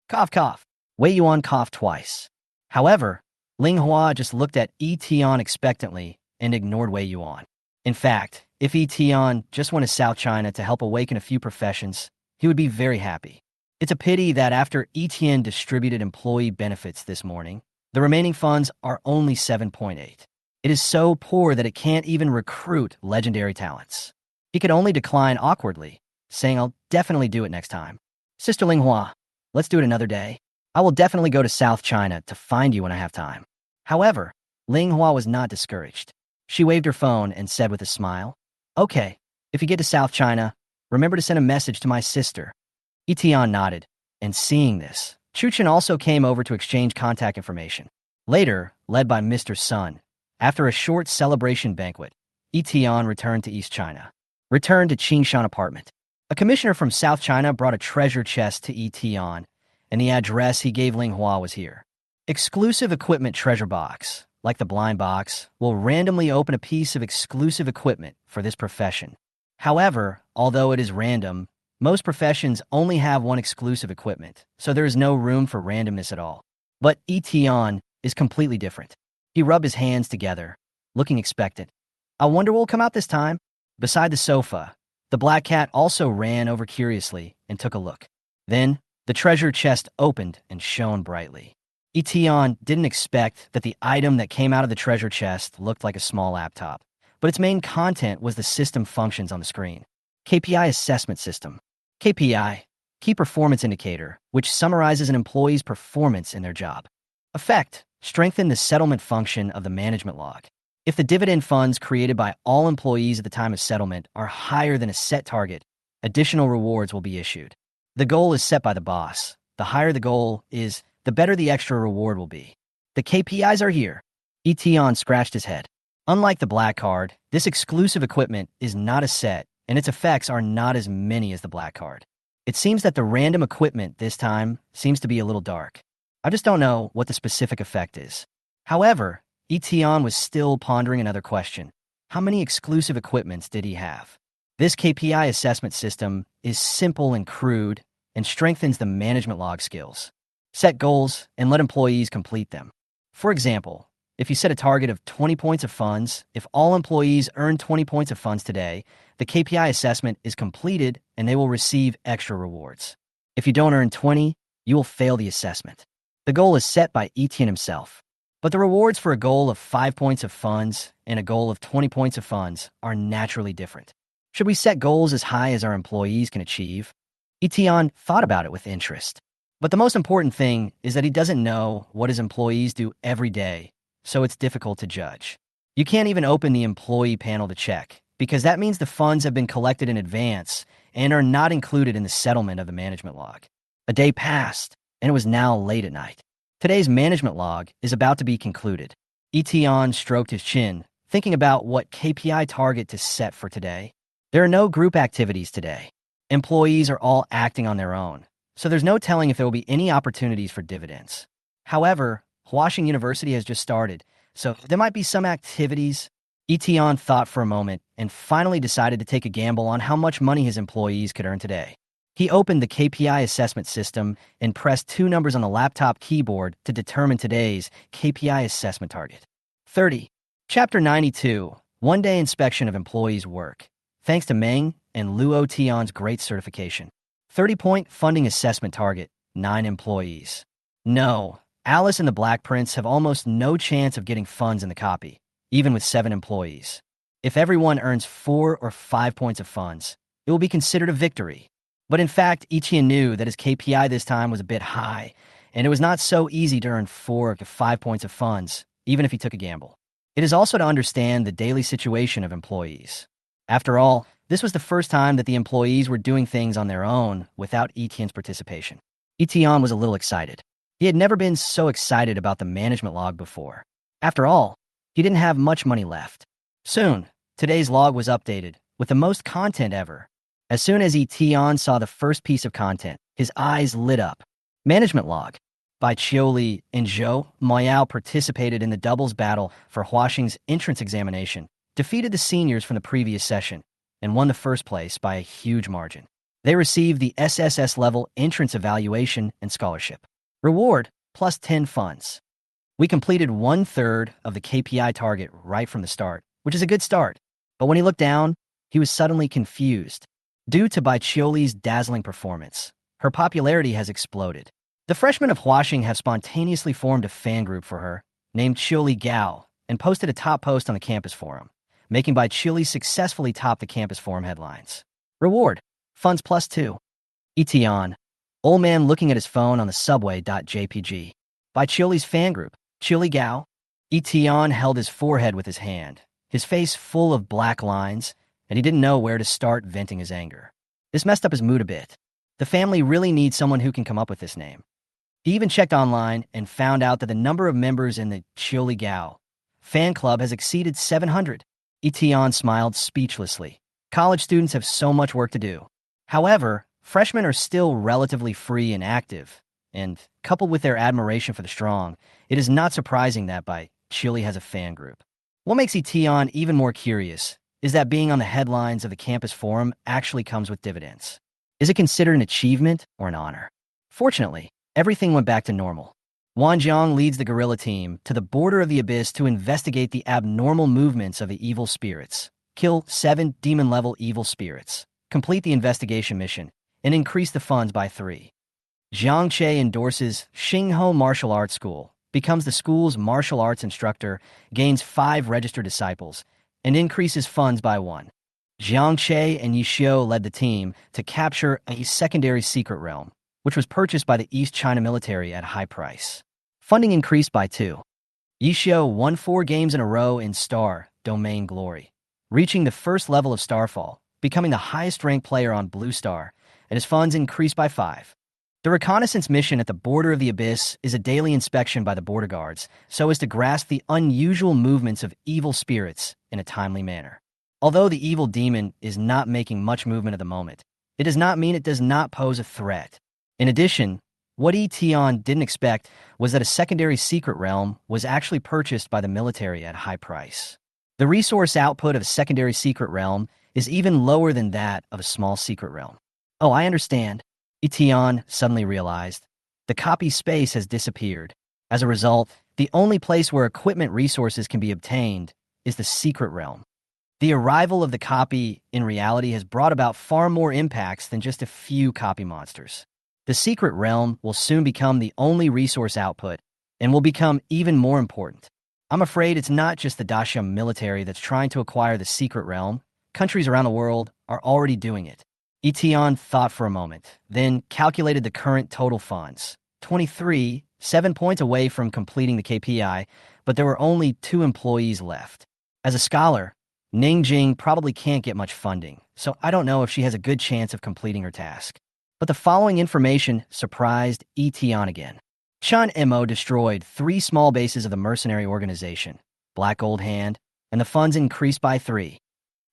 Cough, cough. Wei Yuan coughed twice. However, Ling Hua just looked at Yi Tian expectantly and ignored Wei Yuan. In fact, if Yi Tian just went to South China to help awaken a few professions, he would be very happy. It's a pity that after Yi Tian distributed employee benefits this morning, the remaining funds are only 7.8. It is so poor that it can't even recruit legendary talents. He could only decline awkwardly, saying, "I'll definitely do it next time." "Sister Ling Hua, let's do it another day. I will definitely go to South China to find you when I have time. However, Ling Hua was not discouraged. She waved her phone and said with a smile, "Okay, if you get to South China, remember to send a message to my sister." Yi Tian nodded, and seeing this, Chuchen also came over to exchange contact information. Later, led by Mr. Sun, after a short celebration banquet, Yi Tian returned to East China. Returned to Qingshan apartment. A commissioner from South China brought a treasure chest to Yi Tian, and the address he gave Ling Hua was here. Exclusive equipment treasure box, like the blind box, will randomly open a piece of exclusive equipment for this profession. However, although it is random, most professions only have one exclusive equipment, so there is no room for randomness at all. But Yi Tian is completely different. He rubbed his hands together, looking expectant. "I wonder what will come out this time." Beside the sofa, the black cat also ran over curiously and took a look. Then, the treasure chest opened and shone brightly. Yi Tian didn't expect that the item that came out of the treasure chest looked like a small laptop, but its main content was the system functions on the screen. KPI assessment system. KPI, key performance indicator, which summarizes an employee's performance in their job. Effect, strengthen the settlement function of the management log. If the dividend funds created by all employees at the time of settlement are higher than a set target, additional rewards will be issued. The goal is set by the boss. The higher the goal is, the better the extra reward will be. The KPIs are here. Yi Tian scratched his head. Unlike the black card, this exclusive equipment is not a set, and its effects are not as many as the black card. It seems that the random equipment this time seems to be a little dark. I just don't know what the specific effect is. However, Yi Tian was still pondering another question. How many exclusive equipments did he have? This KPI assessment system is simple and crude and strengthens the management log skills. Set goals and let employees complete them. For example, if you set a target of 20 points of funds, if all employees earn 20 points of funds today, the KPI assessment is completed and they will receive extra rewards. If you don't earn 20, you will fail the assessment. The goal is set by Eton himself, but the rewards for a goal of 5 points of funds and a goal of 20 points of funds are naturally different. Should we set goals as high as our employees can achieve? Eton thought about it with interest. But the most important thing is that he doesn't know what his employees do every day, so it's difficult to judge. You can't even open the employee panel to check, because that means the funds have been collected in advance and are not included in the settlement of the management log. A day passed, and it was now late at night. Today's management log is about to be concluded. Eton stroked his chin, thinking about what KPI target to set for today. There are no group activities today. Employees are all acting on their own, so there's no telling if there will be any opportunities for dividends. However, Huaxing University has just started, so there might be some activities. Eton thought for a moment and finally decided to take a gamble on how much money his employees could earn today. He opened the KPI assessment system and pressed 2 numbers on the laptop keyboard to determine today's KPI assessment target. 30. Chapter 92, One-Day Inspection of Employees' Work. Thanks to Meng and Luo Tian's great certification. 30-point funding assessment target, 9 employees. No, Alice and the Black Prince have almost no chance of getting funds in the copy, even with 7 employees. If everyone earns 4 or 5 points of funds, it will be considered a victory. But in fact, Ichian knew that his KPI this time was a bit high, and it was not so easy to earn 4 to 5 points of funds, even if he took a gamble. It is also to understand the daily situation of employees. After all, this was the first time that the employees were doing things on their own without Etienne's participation. Etienne was a little excited. He had never been so excited about the management log before. After all, he didn't have much money left. Soon, today's log was updated, with the most content ever. As soon as Etienne saw the first piece of content, his eyes lit up. Management log. By Chioli and Zhou, Moyao participated in the doubles battle for Huaxing's entrance examination, defeated the seniors from the previous session, and won the first place by a huge margin. They received the SSS level entrance evaluation and scholarship. Reward, plus 10 funds. We completed 1/3 of the KPI target right from the start, which is a good start. But when he looked down, he was suddenly confused. Due to Bai Chioli's dazzling performance, her popularity has exploded. The freshmen of Huaxing have spontaneously formed a fan group for her, named Chioli Gao, and posted a top post on the campus forum, making Bai Chioli successfully top the campus forum headlines. Reward, funds plus 2. Etienne, Old man looking at his phone on the subway.jpg. By Chili's fan group, Chili Gao. Yi Tian held his forehead with his hand, his face full of black lines, and he didn't know where to start venting his anger. This messed up his mood a bit. The family really needs someone who can come up with this name. He even checked online and found out that the number of members in the Chili Gao fan club has exceeded 700. Yi Tian smiled speechlessly. College students have so much work to do. However, freshmen are still relatively free and active, and coupled with their admiration for the strong, it is not surprising that by Chile has a fan group. What makes Yi Tian even more curious is that being on the headlines of the campus forum actually comes with dividends. Is it considered an achievement or an honor? Fortunately, everything went back to normal. Wan Jang leads the guerrilla team to the border of the abyss to investigate the abnormal movements of the evil spirits, kill 7 demon-level evil spirits, complete the investigation mission, and increase the funds by 3. Zhang Che endorses Xingho Martial Arts School, becomes the school's martial arts instructor, gains 5 registered disciples, and increases funds by 1. Zhang Che and Yi Xiu led the team to capture a secondary secret realm, which was purchased by the East China military at a high price. Funding increased by 2. Yi Xiu won 4 games in a row in Star Domain Glory, reaching the first level of Starfall, becoming the highest-ranked player on Blue Star, and his funds increased by 5. The reconnaissance mission at the border of the abyss is a daily inspection by the border guards so as to grasp the unusual movements of evil spirits in a timely manner. Although the evil demon is not making much movement at the moment, it does not mean it does not pose a threat. In addition, what Yi Tian didn't expect was that a secondary secret realm was actually purchased by the military at a high price. The resource output of a secondary secret realm is even lower than that of a small secret realm. Oh, I understand. Yi Tian suddenly realized. The copy space has disappeared. As a result, the only place where equipment resources can be obtained is the secret realm. The arrival of the copy in reality has brought about far more impacts than just a few copy monsters. The secret realm will soon become the only resource output and will become even more important. I'm afraid it's not just the Dacia military that's trying to acquire the secret realm. Countries around the world are already doing it. Yi Tian thought for a moment, then calculated the current total funds. 23, 7 points away from completing the KPI, but there were only 2 employees left. As a scholar, Ningjing probably can't get much funding, so I don't know if she has a good chance of completing her task. But the following information surprised Yi Tian again. Chun Mo destroyed 3 small bases of the mercenary organization, Black Gold Hand, and the funds increased by 3.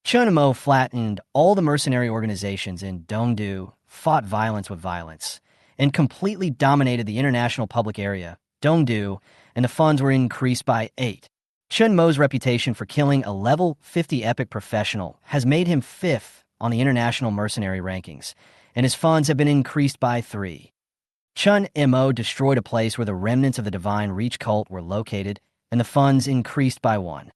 Chun Mo flattened all the mercenary organizations in Dongdu, fought violence with violence, and completely dominated the international public area, Dongdu, and the funds were increased by 8. Chun Mo's reputation for killing a level 50 epic professional has made him 5th on the international mercenary rankings, and his funds have been increased by 3. Chun Mo destroyed a place where the remnants of the Divine Reach cult were located, and the funds increased by 1.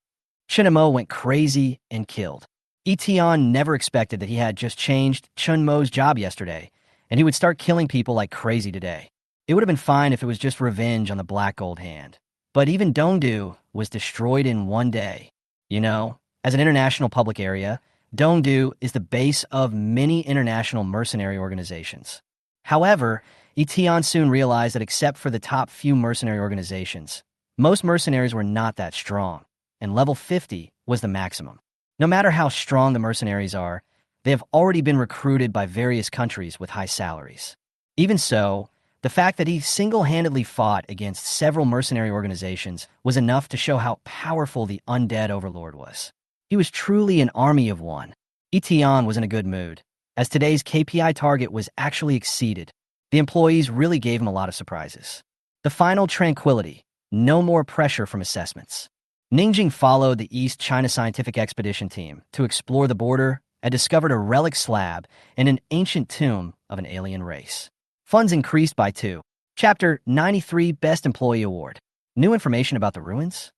Chun Mo went crazy and killed. Yi Tian never expected that he had just changed Chun Mo's job yesterday, and he would start killing people like crazy today. It would have been fine if it was just revenge on the Black Gold Hand. But even Dongdu was destroyed in 1 day. You know, as an international public area, Dongdu is the base of many international mercenary organizations. However, Yi Tian soon realized that except for the top few mercenary organizations, most mercenaries were not that strong, and level 50 was the maximum. No matter how strong the mercenaries are, they have already been recruited by various countries with high salaries. Even so, the fact that he single-handedly fought against several mercenary organizations was enough to show how powerful the undead overlord was. He was truly an army of one. Yi Tian was in a good mood, as today's KPI target was actually exceeded. The employees really gave him a lot of surprises. The final tranquility, no more pressure from assessments. Ningjing followed the East China Scientific Expedition team to explore the border and discovered a relic slab and an ancient tomb of an alien race. Funds increased by 2. Chapter 93 Best Employee Award. New information about the ruins?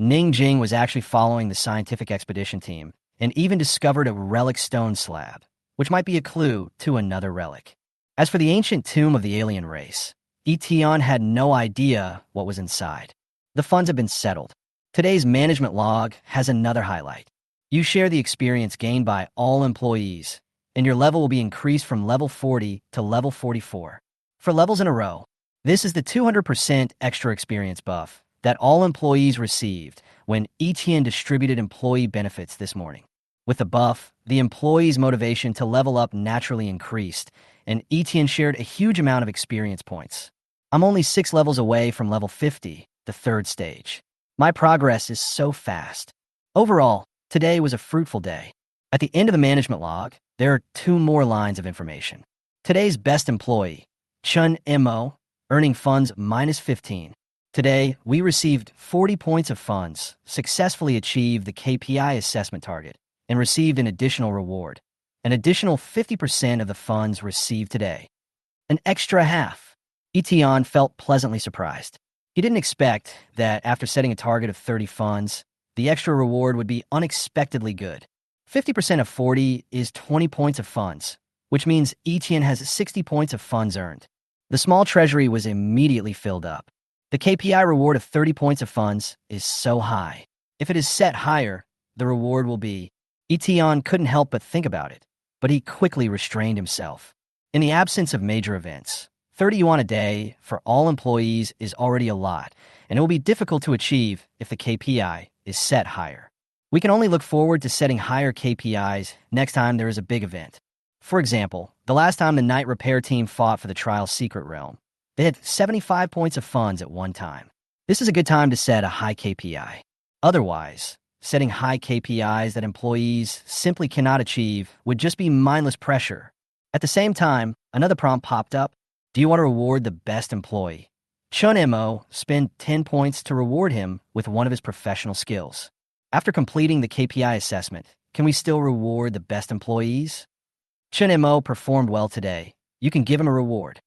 Ningjing was actually following the scientific expedition team and even discovered a relic stone slab, which might be a clue to another relic. As for the ancient tomb of the alien race, Yi Tian had no idea what was inside. The funds have been settled. Today's management log has another highlight. You share the experience gained by all employees, and your level will be increased from level 40 to level 44. For levels in a row, this is the 200% extra experience buff that all employees received when Yi Tian distributed employee benefits this morning. With the buff, the employees' motivation to level up naturally increased, and Yi Tian shared a huge amount of experience points. I'm only 6 levels away from level 50, the 3rd stage. My progress is so fast. Overall, today was a fruitful day. At the end of the management log, there are 2 more lines of information. Today's best employee, Chun Mo, earning funds -15. Today, we received 40 points of funds, successfully achieved the KPI assessment target, and received an additional reward. An additional 50% of the funds received today. An extra half. Yi Tian felt pleasantly surprised. He didn't expect that after setting a target of 30 funds, the extra reward would be unexpectedly good. 50% of 40 is 20 points of funds, which means Yi Tian has 60 points of funds earned. The small treasury was immediately filled up. The KPI reward of 30 points of funds is so high. If it is set higher, the reward will be. Yi Tian couldn't help but think about it, but he quickly restrained himself. In the absence of major events, 30 yuan a day for all employees is already a lot, and it will be difficult to achieve if the KPI is set higher. We can only look forward to setting higher KPIs next time there is a big event. For example, the last time the night repair team fought for the trial secret realm, they had 75 points of funds at one time. This is a good time to set a high KPI. Otherwise, setting high KPIs that employees simply cannot achieve would just be mindless pressure. At the same time, another prompt popped up. Do you want to reward the best employee? Chun Mo spent 10 points to reward him with one of his professional skills. After completing the KPI assessment, can we still reward the best employees? Chun Mo performed well today. You can give him a reward.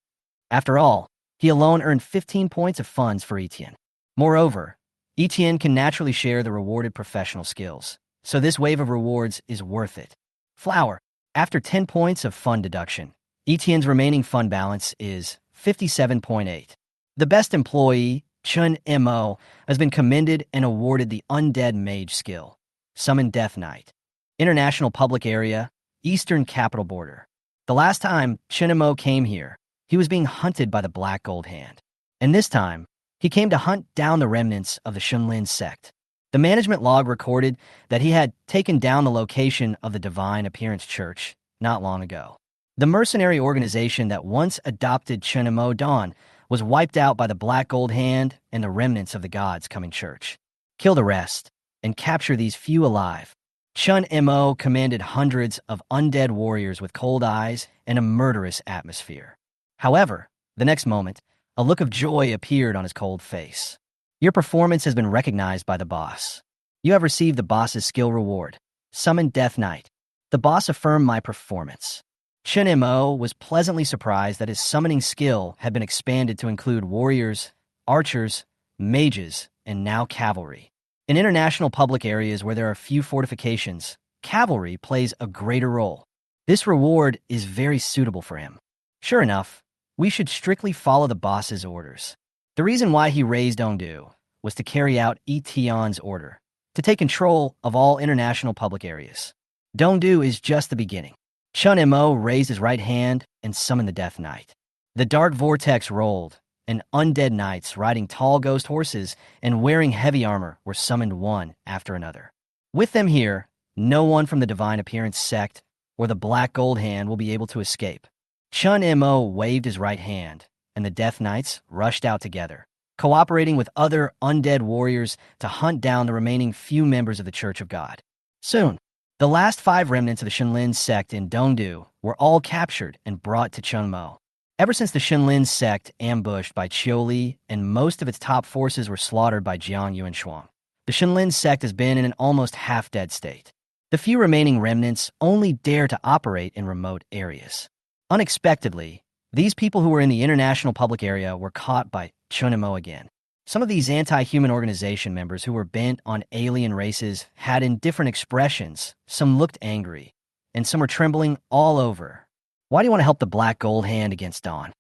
After all, he alone earned 15 points of funds for Yi Tian. Moreover, Yi Tian can naturally share the rewarded professional skills, so this wave of rewards is worth it. Flower. After 10 points of fund deduction, Yi Tian's remaining fund balance is 57.8. The best employee, Chun Mo, has been commended and awarded the Undead Mage skill. Summon Death Knight. International Public Area, Eastern Capital Border. The last time Chun Mo came here, he was being hunted by the Black Gold Hand. And this time, he came to hunt down the remnants of the Shunlin sect. The management log recorded that he had taken down the location of the Divine Appearance Church not long ago. The mercenary organization that once adopted Chun Mo Dawn was wiped out by the Black Gold Hand and the remnants of the God's Coming Church. Kill the rest and capture these few alive. Chun Mo commanded hundreds of undead warriors with cold eyes and a murderous atmosphere. However, the next moment, a look of joy appeared on his cold face. Your performance has been recognized by the boss. You have received the boss's skill reward. Summon Death Knight. The boss affirmed my performance. Chun Mo was pleasantly surprised that his summoning skill had been expanded to include warriors, archers, mages, and now cavalry. In international public areas where there are few fortifications, cavalry plays a greater role. This reward is very suitable for him. Sure enough, we should strictly follow the boss's orders. The reason why he raised Dongdu was to carry out Yi Tian's order, to take control of all international public areas. Dongdu is just the beginning. Chun Mo raised his right hand and summoned the Death Knight. The dark vortex rolled, and undead knights riding tall ghost horses and wearing heavy armor were summoned one after another. With them here, no one from the Divine Appearance sect or the Black Gold Hand will be able to escape. Chun Mo waved his right hand, and the Death Knights rushed out together, cooperating with other undead warriors to hunt down the remaining few members of the Church of God. Soon, the last 5 remnants of the Shunlin sect in Dongdu were all captured and brought to Chun Mo. Ever since the Shunlin sect ambushed by Qiuli and most of its top forces were slaughtered by Jiang Yuanshuang, the Shunlin sect has been in an almost half-dead state. The few remaining remnants only dare to operate in remote areas. Unexpectedly, these people who were in the international public area were caught by Chun Mo again. Some of these anti-human organization members who were bent on alien races had indifferent expressions. Some looked angry, and some were trembling all over. Why do you want to help the Black Gold Hand against Dawn?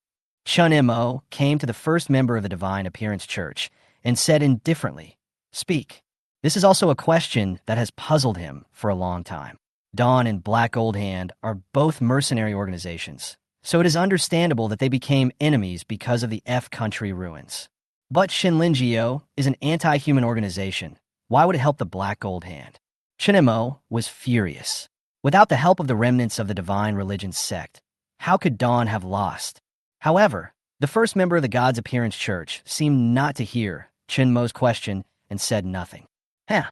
Chun Mo came to the first member of the Divine Appearance Church and said indifferently, "Speak." This is also a question that has puzzled him for a long time. Dawn and Black Gold Hand are both mercenary organizations, so it is understandable that they became enemies because of the F country ruins. But Shinlinjiao is an anti-human organization. Why would it help the Black Gold Hand? Chinemo was furious. Without the help of the remnants of the divine religion sect, how could Dawn have lost? However, the first member of the God's Appearance Church seemed not to hear Chinmo's question and said nothing. Huh.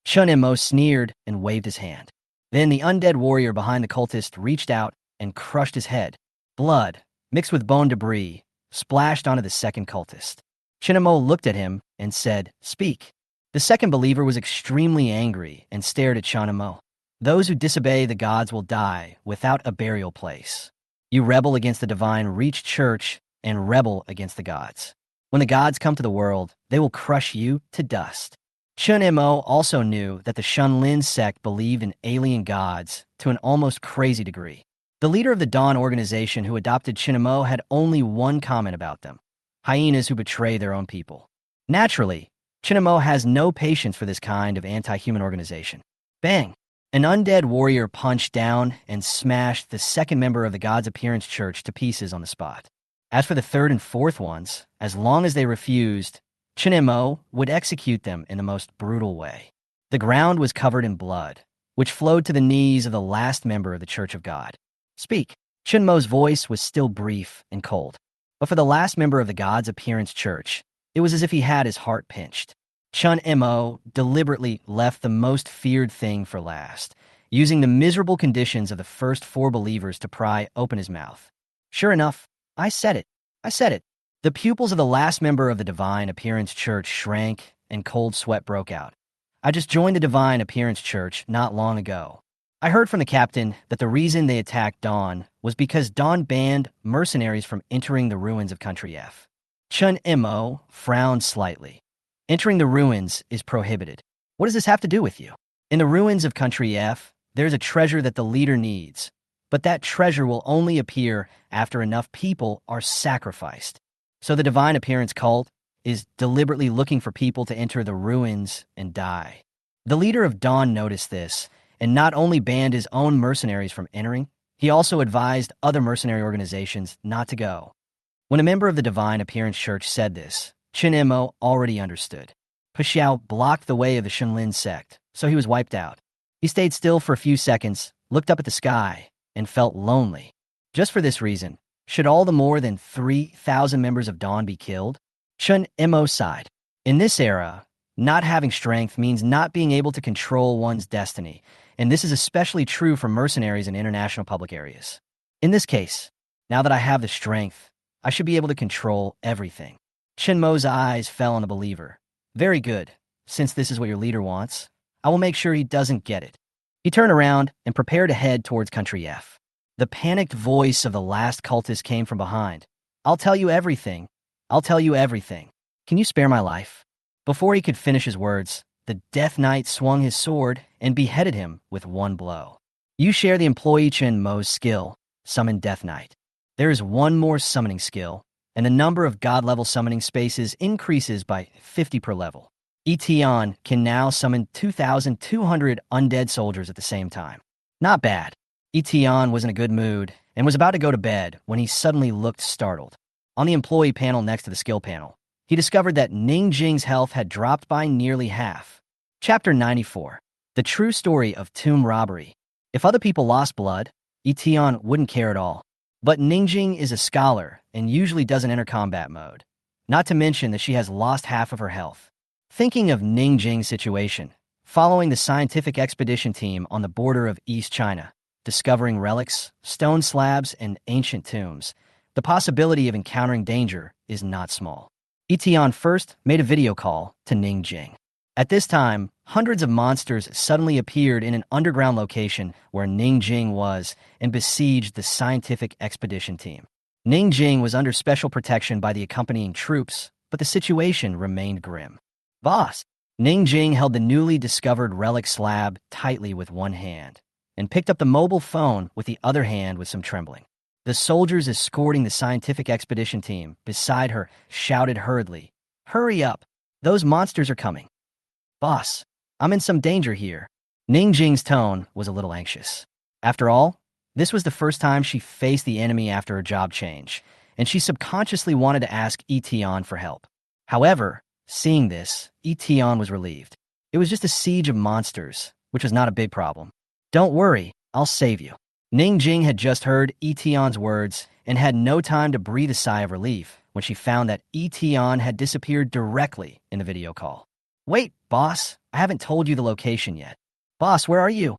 Chunimo sneered and waved his hand. Then the undead warrior behind the cultist reached out and crushed his head. Blood, mixed with bone debris, splashed onto the second cultist. Chinemo looked at him and said, "Speak." The second believer was extremely angry and stared at Chinemo. Those who disobey the gods will die without a burial place. You rebel against the divine reach church and rebel against the gods. When the gods come to the world, they will crush you to dust. Chunemo also knew that the Shunlin sect believed in alien gods to an almost crazy degree. The leader of the Dawn organization who adopted Chinemo had only one comment about them: hyenas who betray their own people. Naturally, Chinemo has no patience for this kind of anti-human organization. Bang! An undead warrior punched down and smashed the second member of the God's Appearance Church to pieces on the spot. As for the third and fourth ones, as long as they refused, Chinemo would execute them in the most brutal way. The ground was covered in blood, which flowed to the knees of the last member of the Church of God. Speak. Chinmo's voice was still brief and cold. But for the last member of the God's Appearance Church, it was as if he had his heart pinched. Chun-Mo deliberately left the most feared thing for last, using the miserable conditions of the first four believers to pry open his mouth. Sure enough, I said it. The pupils of the last member of the Divine Appearance Church shrank, and cold sweat broke out. I just joined the Divine Appearance Church not long ago. I heard from the captain that the reason they attacked Dawn was because Dawn banned mercenaries from entering the ruins of Country F. Chun-Mo frowned slightly. Entering the ruins is prohibited. What does this have to do with you? In the ruins of Country F, there's a treasure that the leader needs, but that treasure will only appear after enough people are sacrificed. So the Divine Appearance cult is deliberately looking for people to enter the ruins and die. The leader of Dawn noticed this, and not only banned his own mercenaries from entering, he also advised other mercenary organizations not to go. When a member of the Divine Appearance Church said this, Chin-Mo already understood. Puxiao blocked the way of the Shunlin sect, so he was wiped out. He stayed still for a few seconds, looked up at the sky, and felt lonely. Just for this reason, should all the more than 3,000 members of Dawn be killed? Chun-Mo sighed. In this era, not having strength means not being able to control one's destiny, and this is especially true for mercenaries in international public areas. In this case, now that I have the strength, I should be able to control everything. Chinmo's eyes fell on the believer. Very good. Since this is what your leader wants, I will make sure he doesn't get it. He turned around and prepared to head towards Country F. The panicked voice of the last cultist came from behind. I'll tell you everything. Can you spare my life? Before he could finish his words, the Death Knight swung his sword and beheaded him with one blow. You share the employee Chin-Mo's skill, Summon Death Knight. There is one more summoning skill, and the number of God-level summoning spaces increases by 50 per level. Yi Tian can now summon 2,200 undead soldiers at the same time. Not bad. Yi Tian was in a good mood and was about to go to bed when he suddenly looked startled. On the employee panel next to the skill panel, he discovered that Ning Jing's health had dropped by nearly half. Chapter 94. The True Story of Tomb Robbery. If other people lost blood, Yi Tian wouldn't care at all. But Ningjing is a scholar and usually doesn't enter combat mode, not to mention that she has lost half of her health. Thinking of Ningjing's situation, following the scientific expedition team on the border of East China, discovering relics, stone slabs, and ancient tombs, the possibility of encountering danger is not small. Yi Tian first made a video call to Ningjing. At this time, hundreds of monsters suddenly appeared in an underground location where Ningjing was and besieged the scientific expedition team. Ningjing was under special protection by the accompanying troops, but the situation remained grim. Boss! Ningjing held the newly discovered relic slab tightly with one hand and picked up the mobile phone with the other hand with some trembling. The soldiers escorting the scientific expedition team beside her shouted hurriedly, "Hurry up! Those monsters are coming!" Boss, I'm in some danger here. Ningjing's tone was a little anxious. After all, This was the first time she faced the enemy after her job change, and she subconsciously wanted to ask Yi Tian for help. However, seeing this, Yi Tian was relieved. It was just a siege of monsters, which was not a big problem. "Don't worry, I'll save you." Ning Jing had just heard Yi Tian's words and had no time to breathe a sigh of relief when she found that Yi Tian had disappeared directly in the video call. "Wait, boss, I haven't told you the location yet." "Boss, where are you?"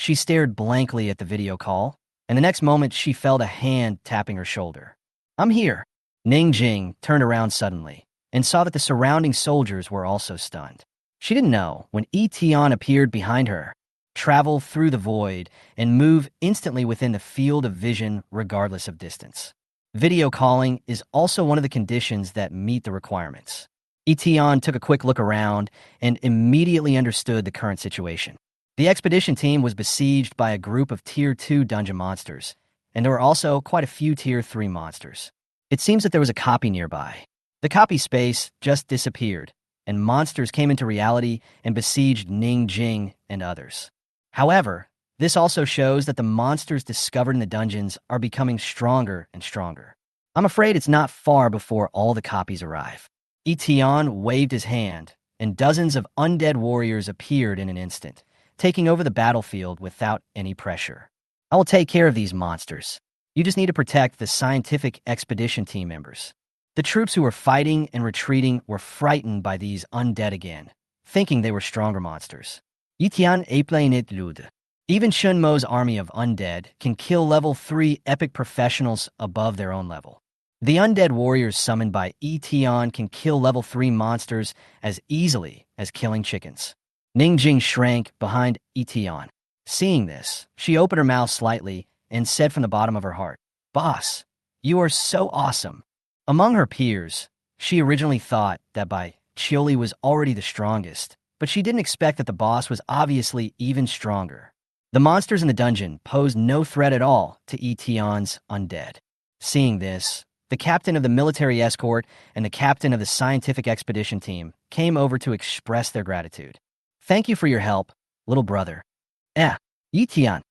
She stared blankly at the video call, and the next moment she felt a hand tapping her shoulder. "I'm here." Ning Jing turned around suddenly and saw that the surrounding soldiers were also stunned. She didn't know when Yi Tian appeared behind her, travel through the void, and move instantly within the field of vision regardless of distance. Video calling is also one of the conditions that meet the requirements. Yi Tian took a quick look around and immediately understood the current situation. The expedition team was besieged by a group of Tier 2 dungeon monsters, and there were also quite a few Tier 3 monsters. It seems that there was a copy nearby. The copy space just disappeared, and monsters came into reality and besieged Ning Jing and others. However, this also shows that the monsters discovered in the dungeons are becoming stronger and stronger. "I'm afraid it's not far before all the copies arrive." Yi Tian waved his hand, and dozens of undead warriors appeared in an instant, taking over the battlefield without any pressure. "I will take care of these monsters. You just need to protect the scientific expedition team members." The troops who were fighting and retreating were frightened by these undead again, thinking they were stronger monsters. Yi Tian Aplanet Lud. Even Shunmo's army of undead can kill level 3 epic professionals above their own level. The undead warriors summoned by Yi Tian can kill level 3 monsters as easily as killing chickens. Ning Jing shrank behind Yi Tian. Seeing this, she opened her mouth slightly and said from the bottom of her heart, "Boss, you are so awesome." Among her peers, she originally thought that Bai Chioli was already the strongest, but she didn't expect that the boss was obviously even stronger. The monsters in the dungeon posed no threat at all to Yi Tian's undead. Seeing this, the captain of the military escort and the captain of the scientific expedition team came over to express their gratitude. "Thank you for your help, little brother." Yi Tian.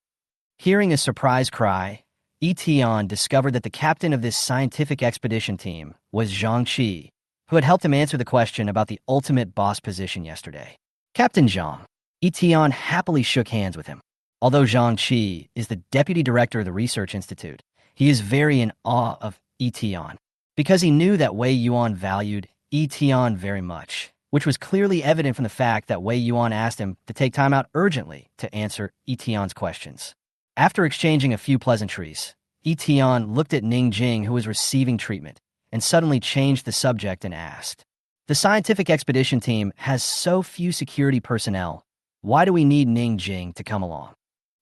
Hearing a surprise cry, Yi Tian discovered that the captain of this scientific expedition team was Zhang Qi, who had helped him answer the question about the ultimate boss position yesterday. "Captain Zhang." Yi Tian happily shook hands with him. Although Zhang Qi is the deputy director of the Research Institute, he is very in awe of Yi Tian, because he knew that Wei Yuan valued Yi Tian very much, which was clearly evident from the fact that Wei Yuan asked him to take time out urgently to answer Yi Tian's questions. After exchanging a few pleasantries, Yi Tian looked at Ning Jing, who was receiving treatment, and suddenly changed the subject and asked, "The scientific expedition team has so few security personnel. Why do we need Ning Jing to come along?"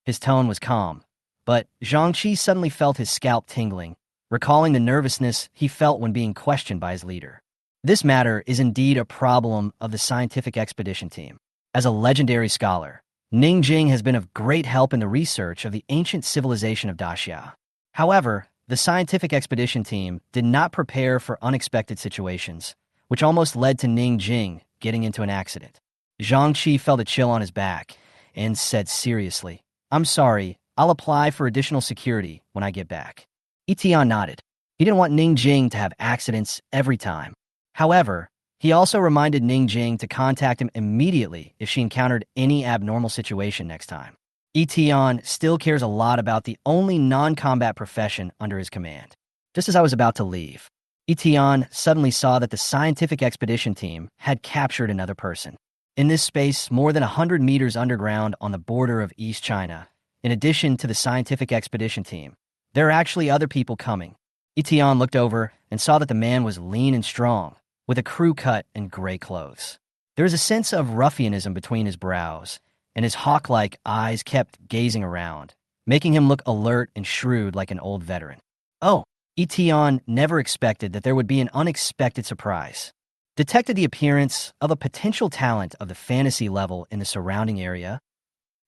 His tone was calm, but Zhang Qi suddenly felt his scalp tingling, recalling the nervousness he felt when being questioned by his leader. This matter is indeed a problem of the scientific expedition team. As a legendary scholar, Ning Jing has been of great help in the research of the ancient civilization of Daxia. However, the scientific expedition team did not prepare for unexpected situations, which almost led to Ning Jing getting into an accident. Zhang Qi felt a chill on his back and said seriously, "I'm sorry, I'll apply for additional security when I get back." Yi Tian nodded. He didn't want Ning Jing to have accidents every time. However, he also reminded Ning Jing to contact him immediately if she encountered any abnormal situation next time. Yi Tian still cares a lot about the only non-combat profession under his command. Just as I was about to leave, Yi Tian suddenly saw that the scientific expedition team had captured another person. In this space, more than 100 meters underground on the border of East China, in addition to the scientific expedition team, there are actually other people coming. Yi Tian looked over and saw that the man was lean and strong, with a crew cut and gray clothes. There was a sense of ruffianism between his brows, and his hawk-like eyes kept gazing around, making him look alert and shrewd like an old veteran. Oh, Yi Tian never expected that there would be an unexpected surprise. Detected the appearance of a potential talent of the fantasy level in the surrounding area.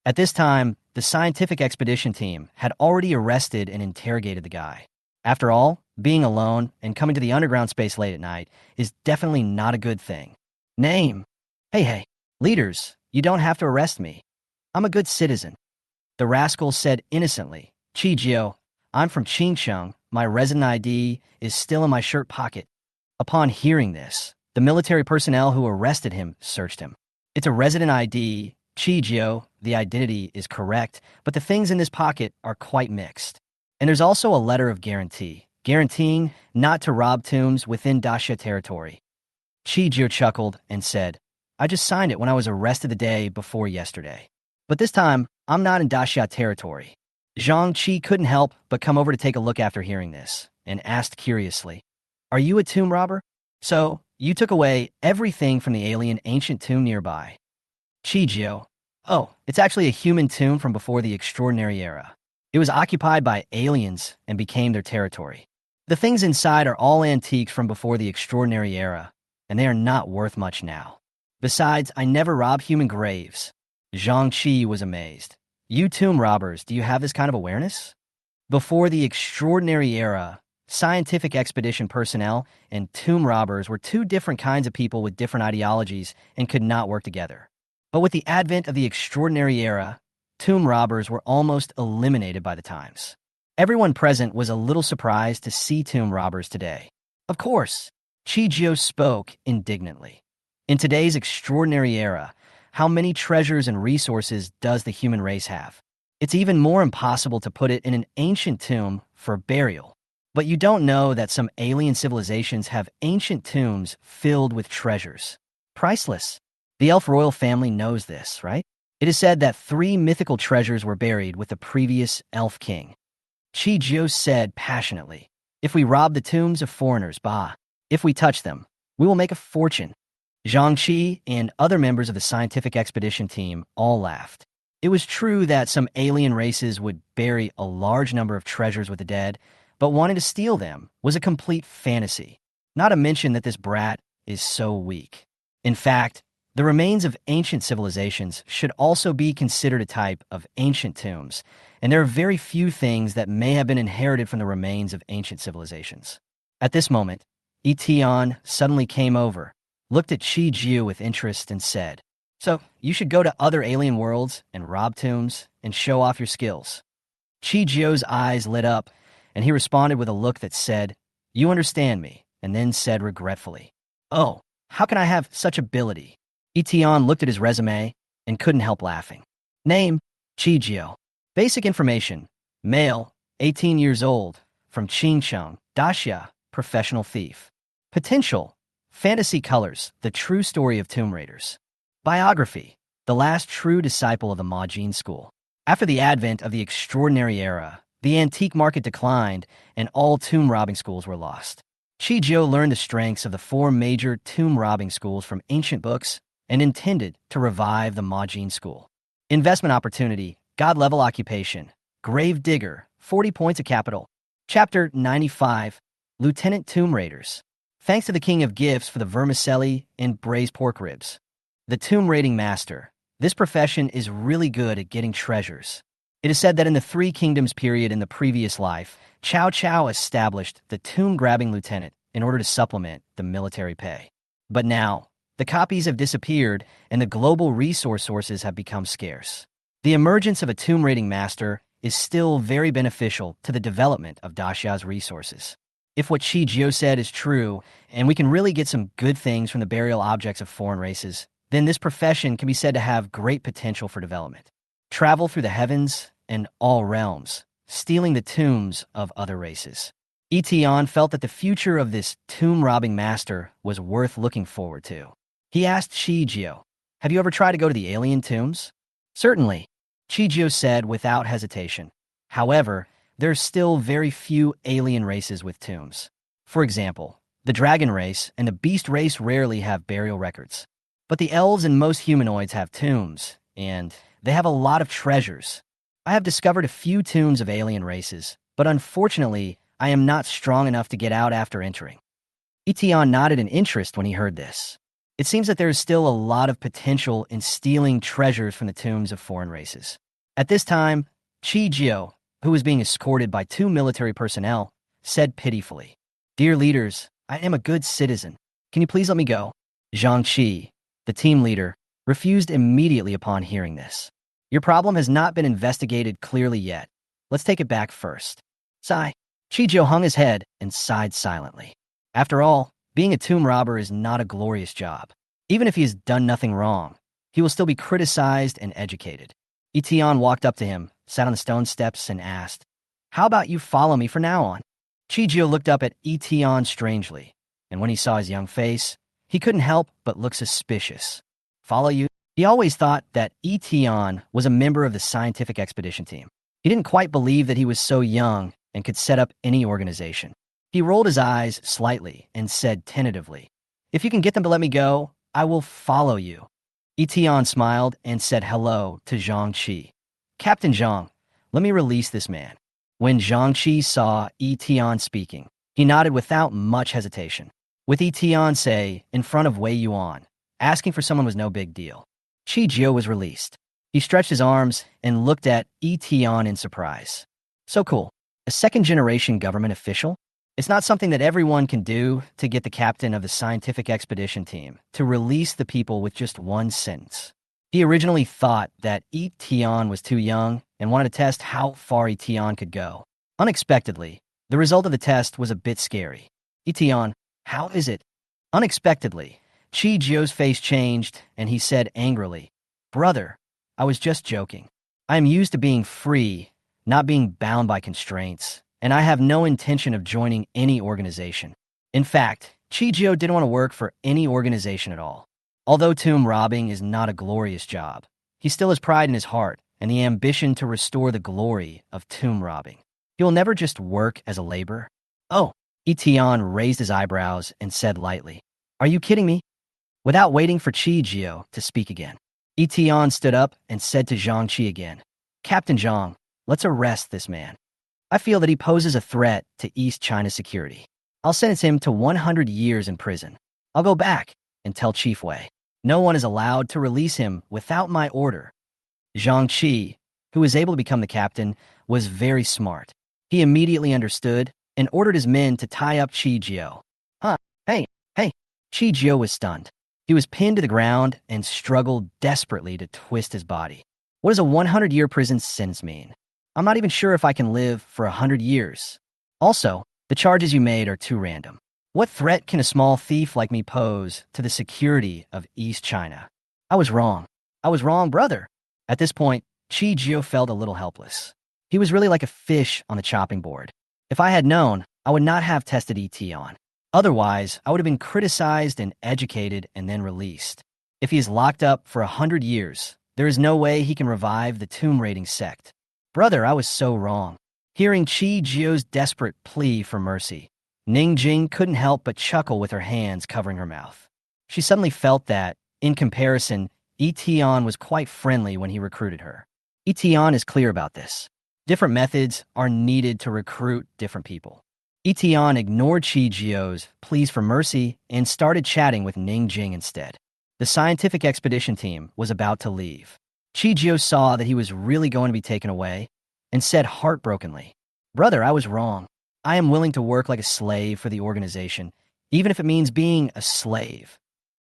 At this time, the scientific expedition team had already arrested and interrogated the guy. After all, being alone and coming to the underground space late at night is definitely not a good thing. Name. Hey, leaders, you don't have to arrest me. I'm a good citizen. The rascal said innocently, Chijio, I'm from Qingcheng. My resident ID is still in my shirt pocket. Upon hearing this, the military personnel who arrested him searched him. It's a resident ID, Chijio. The identity is correct, but the things in this pocket are quite mixed. And there's also a letter of guarantee, guaranteeing not to rob tombs within Daxia territory. Chijio chuckled and said, I just signed it when I was arrested the day before yesterday. But this time, I'm not in Daxia territory. Zhang Qi couldn't help but come over to take a look after hearing this, and asked curiously, Are you a tomb robber? So, you took away everything from the alien ancient tomb nearby. Chijio, oh, it's actually a human tomb from before the extraordinary era. It was occupied by aliens and became their territory. The things inside are all antiques from before the extraordinary era, and they are not worth much now. Besides, I never rob human graves. Zhang Qi was amazed. You tomb robbers, do you have this kind of awareness? Before the extraordinary era, scientific expedition personnel and tomb robbers were two different kinds of people with different ideologies and could not work together. But with the advent of the extraordinary era, tomb robbers were almost eliminated by the times. Everyone present was a little surprised to see tomb robbers today. Of course, Chijio spoke indignantly. In today's extraordinary era, how many treasures and resources does the human race have? It's even more impossible to put it in an ancient tomb for burial. But you don't know that some alien civilizations have ancient tombs filled with treasures. Priceless. The elf royal family knows this, right? It is said that 3 mythical treasures were buried with the previous elf king. Chijio said passionately, If we rob the tombs of foreigners, bah, if we touch them, we will make a fortune. Zhang Qi and other members of the scientific expedition team all laughed. It was true that some alien races would bury a large number of treasures with the dead, but wanting to steal them was a complete fantasy. Not to mention that this brat is so weak. In fact, the remains of ancient civilizations should also be considered a type of ancient tombs, and there are very few things that may have been inherited from the remains of ancient civilizations. At this moment, Yi Tian suddenly came over, looked at Chijio with interest, and said, So, you should go to other alien worlds and rob tombs and show off your skills. Chijio's eyes lit up, and he responded with a look that said, You understand me, and then said regretfully, Oh, how can I have such ability? Yi Tian looked at his resume and couldn't help laughing. Name, Chijio. Basic information, male, 18 years old, from Qingcheng, Daxia, professional thief. Potential, fantasy colors, the true story of tomb raiders. Biography, the last true disciple of the Majin school. After the advent of the extraordinary era, the antique market declined and all tomb robbing schools were lost. Chijio learned the strengths of the 4 major tomb robbing schools from ancient books and intended to revive the Majin school. Investment opportunity, God-level occupation, grave digger, 40 points of capital. Chapter 95, Lieutenant Tomb Raiders. Thanks to the King of Gifts for the vermicelli and braised pork ribs. The tomb raiding master. This profession is really good at getting treasures. It is said that in the 3 Kingdoms period in the previous life, Cao Cao established the tomb-grabbing lieutenant in order to supplement the military pay. But now, the copies have disappeared and the global resource sources have become scarce. The emergence of a tomb raiding master is still very beneficial to the development of Daxia's resources. If what Chijio said is true, and we can really get some good things from the burial objects of foreign races, then this profession can be said to have great potential for development. Travel through the heavens and all realms, stealing the tombs of other races. Yi Tian felt that the future of this tomb-robbing master was worth looking forward to. He asked Chijio, Have you ever tried to go to the alien tombs? Certainly, Chijio said without hesitation. However, there are still very few alien races with tombs. For example, the dragon race and the beast race rarely have burial records. But the elves and most humanoids have tombs, and they have a lot of treasures. I have discovered a few tombs of alien races, but unfortunately, I am not strong enough to get out after entering. Yi Tian nodded in interest when he heard this. It seems that there is still a lot of potential in stealing treasures from the tombs of foreign races. At this time, Chijio, who was being escorted by 2 military personnel, said pitifully, Dear leaders, I am a good citizen. Can you please let me go? Zhang Qi, the team leader, refused immediately upon hearing this. Your problem has not been investigated clearly yet. Let's take it back first. Sigh. Chijo hung his head and sighed silently. After all, being a tomb robber is not a glorious job. Even if he has done nothing wrong, he will still be criticized and educated. Yi Tian walked up to him, sat on the stone steps, and asked, "How about you follow me from now on?" Chijo looked up at Yi Tian strangely, and when he saw his young face, he couldn't help but look suspicious. Follow you? He always thought that Yi Tian was a member of the scientific expedition team. He didn't quite believe that he was so young and could set up any organization. He rolled his eyes slightly and said tentatively, "If you can get them to let me go, I will follow you." Yi Tian smiled and said hello to Zhang Qi. "Captain Zhang, let me release this man." When Zhang Qi saw Yi Tian speaking, he nodded without much hesitation. With Yi Tian say, in front of Wei Yuan, asking for someone was no big deal. Chijo was released. He stretched his arms and looked at Yi Tian in surprise. So cool. A second-generation government official? It's not something that everyone can do to get the captain of the scientific expedition team to release the people with just one sentence. He originally thought that Yi Tian was too young and wanted to test how far Yi Tian could go. Unexpectedly, the result of the test was a bit scary. "Yi Tian, how is it?" Unexpectedly, Chi Jio's face changed and he said angrily, "Brother, I was just joking. I am used to being free, not being bound by constraints, and I have no intention of joining any organization." In fact, Chi Jio didn't want to work for any organization at all. Although tomb robbing is not a glorious job, he still has pride in his heart and the ambition to restore the glory of tomb robbing. He will never just work as a laborer. "Oh," Yi Tian raised his eyebrows and said lightly, "Are you kidding me?" Without waiting for Chi Jio to speak again, Yi Tian stood up and said to Zhang Qi again, "Captain Zhang, let's arrest this man. I feel that he poses a threat to East China security. I'll sentence him to 100 years in prison. I'll go back and tell Chief Wei. No one is allowed to release him without my order." Zhang Qi, who was able to become the captain, was very smart. He immediately understood and ordered his men to tie up Chi Jio. "Huh, hey. Chi Jio was stunned. He was pinned to the ground and struggled desperately to twist his body. What does a 100-year prison sentence mean? I'm not even sure if I can live for 100 years. Also, the charges you made are too random. What threat can a small thief like me pose to the security of East China? I was wrong, brother." At this point, Chi Jio felt a little helpless. He was really like a fish on the chopping board. If I had known, I would not have tested Yi Tian. Otherwise, I would have been criticized and educated and then released. If he is locked up for 100 years, there is no way he can revive the tomb raiding sect. Brother, I was so wrong. Hearing Chi Jio's desperate plea for mercy, Ningjing couldn't help but chuckle with her hands covering her mouth. She suddenly felt that, in comparison, Yi Tian was quite friendly when he recruited her. Yi Tian is clear about this. Different methods are needed to recruit different people. Yi Tian ignored Chi Jio's pleas for mercy and started chatting with Ningjing instead. The scientific expedition team was about to leave. Chi Jio saw that he was really going to be taken away and said heartbrokenly, "Brother, I was wrong. I am willing to work like a slave for the organization, even if it means being a slave."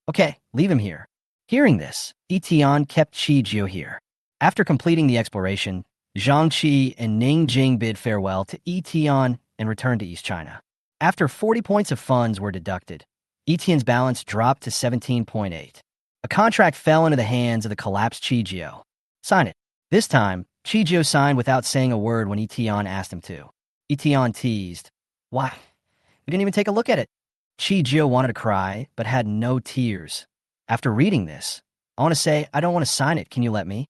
"Okay, leave him here." Hearing this, Yi Tian kept Chi Jio here. After completing the exploration, Zhang Qi and Ningjing bid farewell to Yi Tian and returned to East China. After 40 points of funds were deducted, Yi Tian's balance dropped to 17.8. A contract fell into the hands of the collapsed Chi Jio. "Sign it." This time, Chi Jio signed without saying a word when Yi Tian asked him to. Yi Tian teased, "Why? We didn't even take a look at it." Chi Jio wanted to cry, but had no tears. "After reading this, I want to say I don't want to sign it. Can you let me?"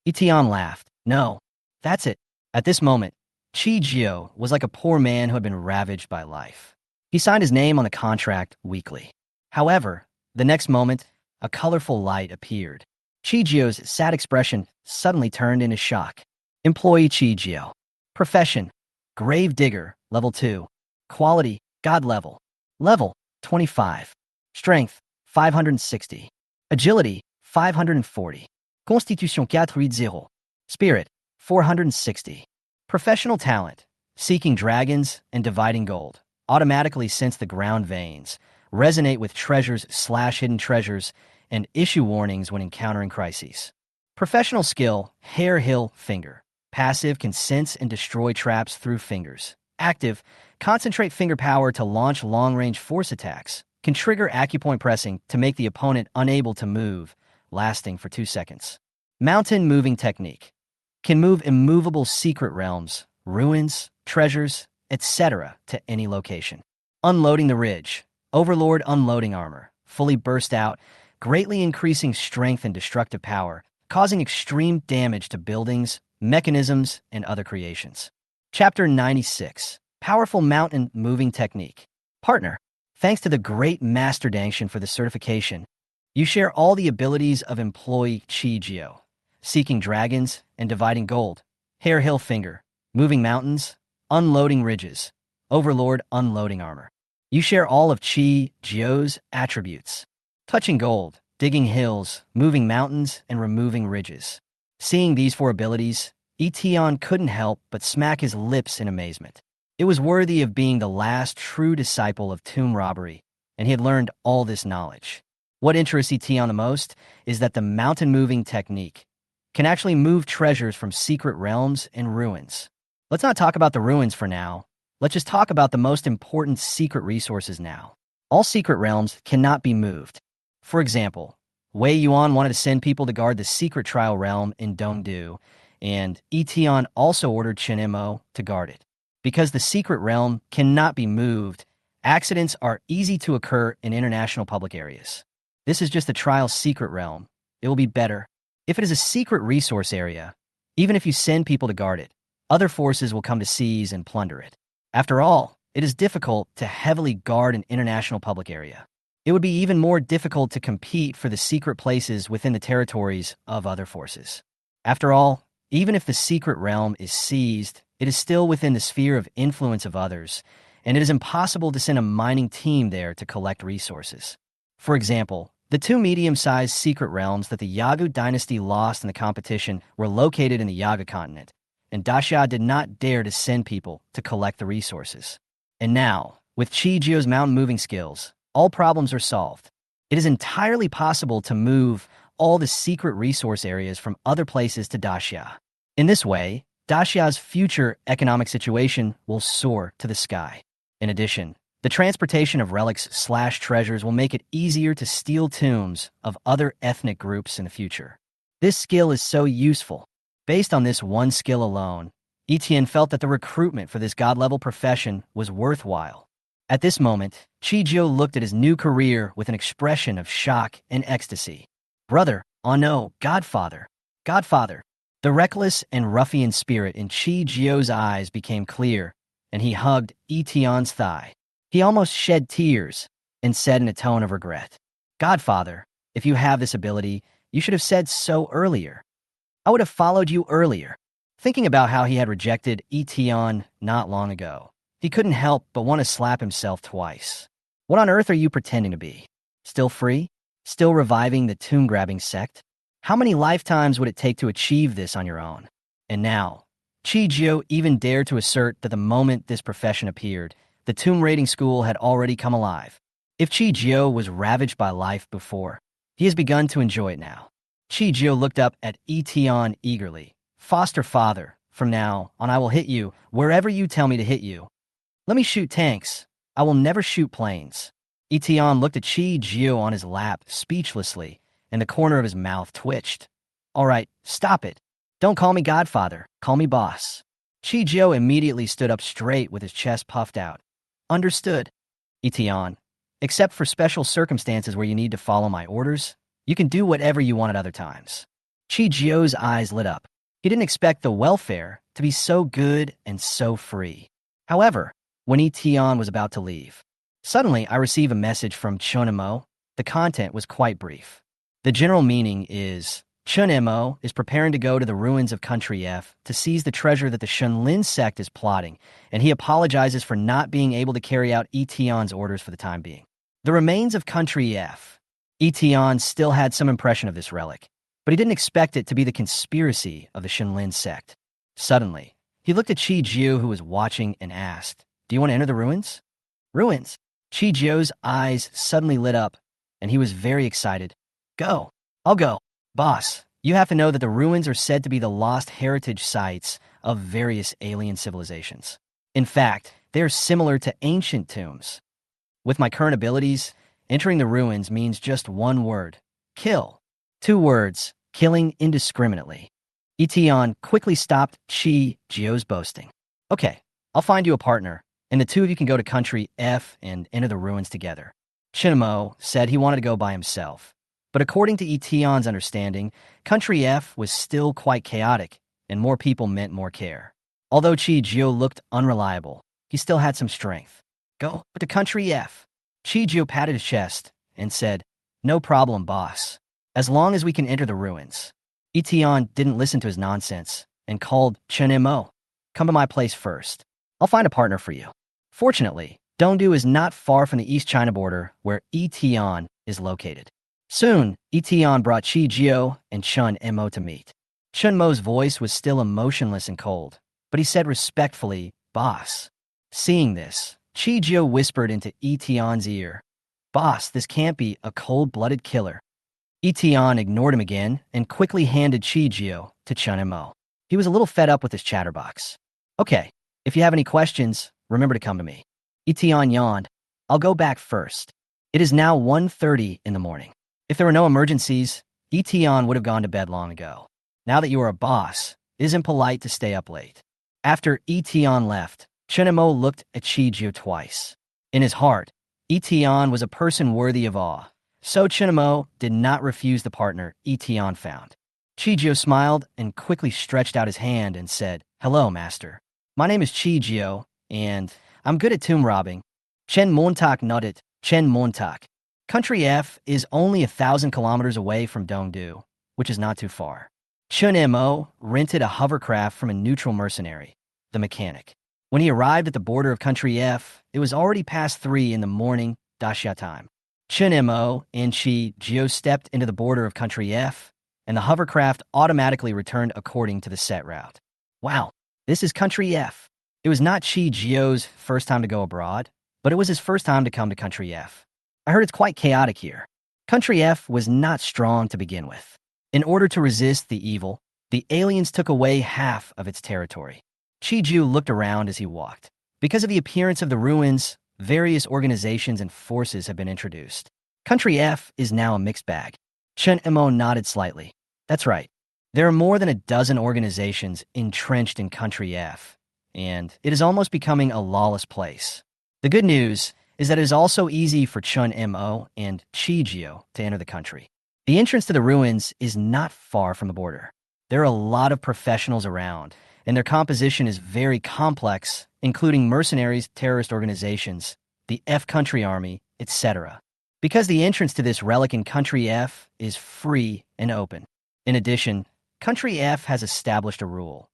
Yi Tian laughed. "No, that's it." At this moment, Chi Jio was like a poor man who had been ravaged by life. He signed his name on the contract weakly. However, the next moment, a colorful light appeared. Chi Jio's sad expression suddenly turned into shock. Employee Chi Jio. Profession, grave digger, level 2. Quality, God level. Level, 25. Strength, 560. Agility, 540. Constitution 480. Spirit, 460. Professional talent, seeking dragons and dividing gold. Automatically sense the ground veins, resonate with treasures/hidden treasures, and issue warnings when encountering crises. Professional skill, hair, hill, finger. Passive can sense and destroy traps through fingers. Active, concentrate finger power to launch long-range force attacks. Can trigger acupoint pressing to make the opponent unable to move, lasting for 2 seconds. Mountain moving technique. Can move immovable secret realms, ruins, treasures, etc. to any location. Unloading the ridge. Overlord unloading armor. Fully burst out, greatly increasing strength and destructive power, causing extreme damage to buildings, mechanisms, and other creations. Chapter 96. Powerful mountain moving technique. Partner. Thanks to the great Master Dangshan for the certification, you share all the abilities of employee Chi-Geo. Seeking dragons and dividing gold. Hair Hill Finger. Moving mountains. Unloading ridges. Overlord unloading armor. You share all of Chi-Geo's attributes. Touching gold, digging hills, moving mountains, and removing ridges. Seeing these 4 abilities, Yi Tian couldn't help but smack his lips in amazement. It was worthy of being the last true disciple of tomb robbery, and he had learned all this knowledge. What interests Yi Tian the most is that the mountain-moving technique can actually move treasures from secret realms and ruins. Let's not talk about the ruins for now. Let's just talk about the most important secret resources now. All secret realms cannot be moved. For example, Wei Yuan wanted to send people to guard the secret trial realm in Dongdu, and Yi Tian also ordered Chen Mo to guard it. Because the secret realm cannot be moved, accidents are easy to occur in international public areas. This is just the trial's secret realm. It will be better. If it is a secret resource area, even if you send people to guard it, other forces will come to seize and plunder it. After all, it is difficult to heavily guard an international public area. It would be even more difficult to compete for the secret places within the territories of other forces. After all, even if the secret realm is seized, it is still within the sphere of influence of others, and it is impossible to send a mining team there to collect resources. For example, the 2 medium-sized secret realms that the Yagu dynasty lost in the competition were located in the Yaga continent, and Daxia did not dare to send people to collect the resources. And now, with Chi-Geo's mountain-moving skills, all problems are solved. It is entirely possible to move all the secret resource areas from other places to Daxia. In this way, Daxia's future economic situation will soar to the sky. In addition, the transportation of relics/treasures will make it easier to steal tombs of other ethnic groups in the future. This skill is so useful. Based on this one skill alone, Yi Tian felt that the recruitment for this god-level profession was worthwhile. At this moment, Chi-Geo looked at his new career with an expression of shock and ecstasy. Brother, oh no, Godfather. Godfather. The reckless and ruffian spirit in Chi-Geo's eyes became clear, and he hugged Yi Tian's thigh. He almost shed tears and said in a tone of regret, Godfather, if you have this ability, you should have said so earlier. I would have followed you earlier. Thinking about how he had rejected Yi Tian not long ago, he couldn't help but want to slap himself twice. What on earth are you pretending to be? Still free? Still reviving the tomb-grabbing sect? How many lifetimes would it take to achieve this on your own? And now, Chi-Geo even dared to assert that the moment this profession appeared, the tomb raiding school had already come alive. If Chi-Geo was ravaged by life before, he has begun to enjoy it now. Chi-Geo looked up at Yi Tian eagerly. Foster father, from now on I will hit you wherever you tell me to hit you. Let me shoot tanks. I will never shoot planes. Yi Tian looked at Chi-Geo on his lap speechlessly, and the corner of his mouth twitched. All right, stop it. Don't call me Godfather. Call me boss. Chi-Geo immediately stood up straight with his chest puffed out. Understood. Yi Tian, except for special circumstances where you need to follow my orders, you can do whatever you want at other times. Chi-Geo's eyes lit up. He didn't expect the welfare to be so good and so free. However, when Yi Tian was about to leave, suddenly I received a message from Chen Mo. The content was quite brief. The general meaning is, Chen Mo is preparing to go to the ruins of Country F to seize the treasure that the Shenlin sect is plotting, and he apologizes for not being able to carry out Yi Tian's orders for the time being. The remains of Country F. Yi Tian still had some impression of this relic, but he didn't expect it to be the conspiracy of the Shenlin sect. Suddenly, he looked at Chi-Geo, who was watching, and asked, Do you want to enter the ruins? Ruins? Chi-Geo's eyes suddenly lit up, and he was very excited. Go. I'll go. Boss, you have to know that the ruins are said to be the lost heritage sites of various alien civilizations. In fact, they are similar to ancient tombs. With my current abilities, entering the ruins means just one word: kill. 2 words: killing indiscriminately. Eton quickly stopped Chi Jio's boasting. Okay, I'll find you a partner, and the two of you can go to Country F and enter the ruins together. Chinamo said he wanted to go by himself, but according to Eton's understanding, Country F was still quite chaotic, and more people meant more care. Although Chi Jio looked unreliable, he still had some strength. Go to Country F. Chi Jio patted his chest and said, "No problem, boss. As long as we can enter the ruins." Eton didn't listen to his nonsense and called Chinamo. "Come to my place first. I'll find a partner for you." Fortunately, Dongdu is not far from the East China border where Eton is located. Soon, Eton brought Chi Jio and Chun Mo to meet. Chun Mo's voice was still emotionless and cold, but he said respectfully, "Boss." Seeing this, Chi Jio whispered into Eton's ear, "Boss, this can't be a cold-blooded killer." Eton ignored him again and quickly handed Chi Jio to Chun Mo. He was a little fed up with his chatterbox. "Okay, if you have any questions, remember to come to me." Eton yawned. "I'll go back first. It is now 1:30 in the morning. If there were no emergencies, Eton would have gone to bed long ago. Now that you are a boss, it isn't polite to stay up late." After Eton left, Chinamo looked at Chi Jio twice. In his heart, Eton was a person worthy of awe, so Chinamo did not refuse the partner Eton found. Chi Jio smiled and quickly stretched out his hand and said, "Hello, master. My name is Chi Jio, and I'm good at tomb robbing." Chen Montak nodded. Chen Montak. Country F is only 1,000 kilometers away from Dongdu, which is not too far. Chun Mo rented a hovercraft from a neutral mercenary, the mechanic. When he arrived at the border of Country F, it was already past 3 in the morning, Daxia time. Chun Mo and Chi Jio stepped into the border of Country F, and the hovercraft automatically returned according to the set route. Wow, this is Country F. It was not Chi Jio's first time to go abroad, but it was his first time to come to Country F. I heard it's quite chaotic here. Country F was not strong to begin with. In order to resist the evil, the aliens took away half of its territory. Chi Jio looked around as he walked. Because of the appearance of the ruins, various organizations and forces have been introduced. Country F is now a mixed bag. Chen Mo nodded slightly. That's right. There are more than a dozen organizations entrenched in Country F, and it is almost becoming a lawless place. The good news is that it is also easy for Chun Mo and Chi Jio to enter the country. The entrance to the ruins is not far from the border. There are a lot of professionals around, and their composition is very complex, including mercenaries, terrorist organizations, the F Country Army, etc. Because the entrance to this relic in Country F is free and open. In addition, Country F has established a rule.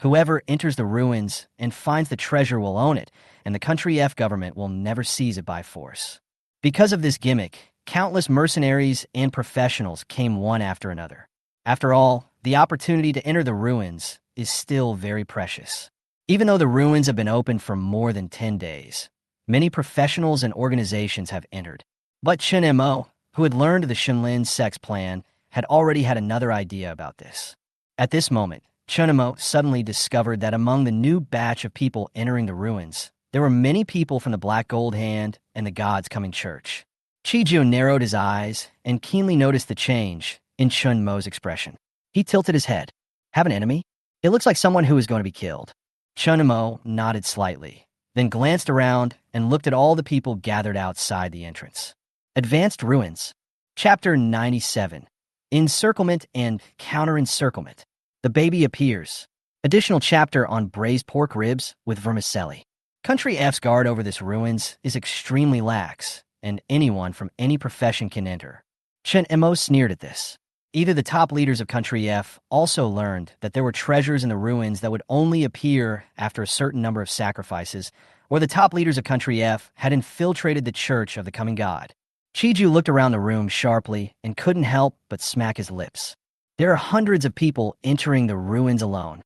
Whoever enters the ruins and finds the treasure will own it, and the Country F government will never seize it by force. Because of this gimmick, countless mercenaries and professionals came one after another. After all, the opportunity to enter the ruins is still very precious. Even though the ruins have been open for more than 10 days, many professionals and organizations have entered. But Chen Mo, who had learned the Shenlin sex plan, had already had another idea about this. At this moment, Chen Mo suddenly discovered that among the new batch of people entering the ruins, there were many people from the Black Gold Hand and the Gods Coming Church. Chi Jio narrowed his eyes and keenly noticed the change in Chun Mo's expression. He tilted his head. "Have an enemy? It looks like someone who is going to be killed." Chun Mo nodded slightly, then glanced around and looked at all the people gathered outside the entrance. Advanced Ruins. Chapter 97. Encirclement and Counter-Encirclement. The Baby Appears. Additional chapter on braised pork ribs with vermicelli. Country F's guard over this ruins is extremely lax, and anyone from any profession can enter. Chen Mo sneered at this. Either the top leaders of Country F also learned that there were treasures in the ruins that would only appear after a certain number of sacrifices, or the top leaders of Country F had infiltrated the Church of the Coming God. Chiju looked around the room sharply and couldn't help but smack his lips. There are hundreds of people entering the ruins alone.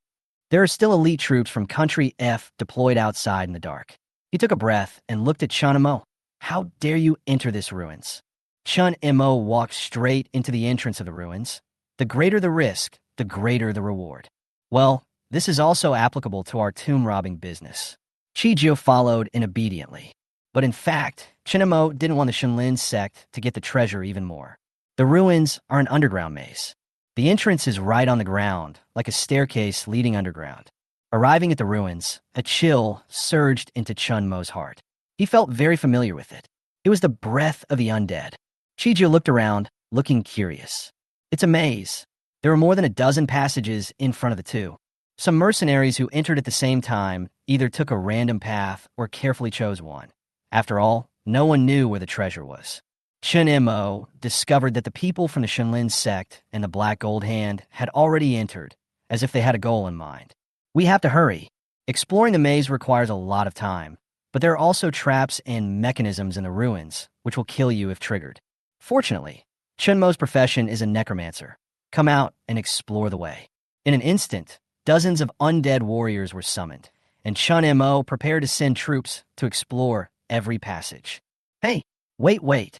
There are still elite troops from Country F deployed outside in the dark. He took a breath and looked at Chun Mo. "How dare you enter this ruins?" Chun Mo walked straight into the entrance of the ruins. The greater the risk, the greater the reward. Well, This is also applicable to our tomb-robbing business. Chijio followed in obediently. But in fact, Chinamo didn't want the Shenlin sect to get the treasure even more. The ruins are an underground maze. The entrance is right on the ground, like a staircase leading underground. Arriving at the ruins, a chill surged into Chun Mo's heart. He felt very familiar with it. It was the breath of the undead. Chijio looked around, looking curious. It's a maze. There were more than a dozen passages in front of the two. Some mercenaries who entered at the same time either took a random path or carefully chose one. After all, no one knew where the treasure was. Chun Mo discovered that the people from the Shenlin sect and the Black Gold Hand had already entered, as if they had a goal in mind. We have to hurry. Exploring the maze requires a lot of time, but there are also traps and mechanisms in the ruins, which will kill you if triggered. Fortunately, Chun Mo's profession is a necromancer. Come out and explore the way. In an instant, dozens of undead warriors were summoned, and Chun Mo prepared to send troops to explore every passage. Hey, wait.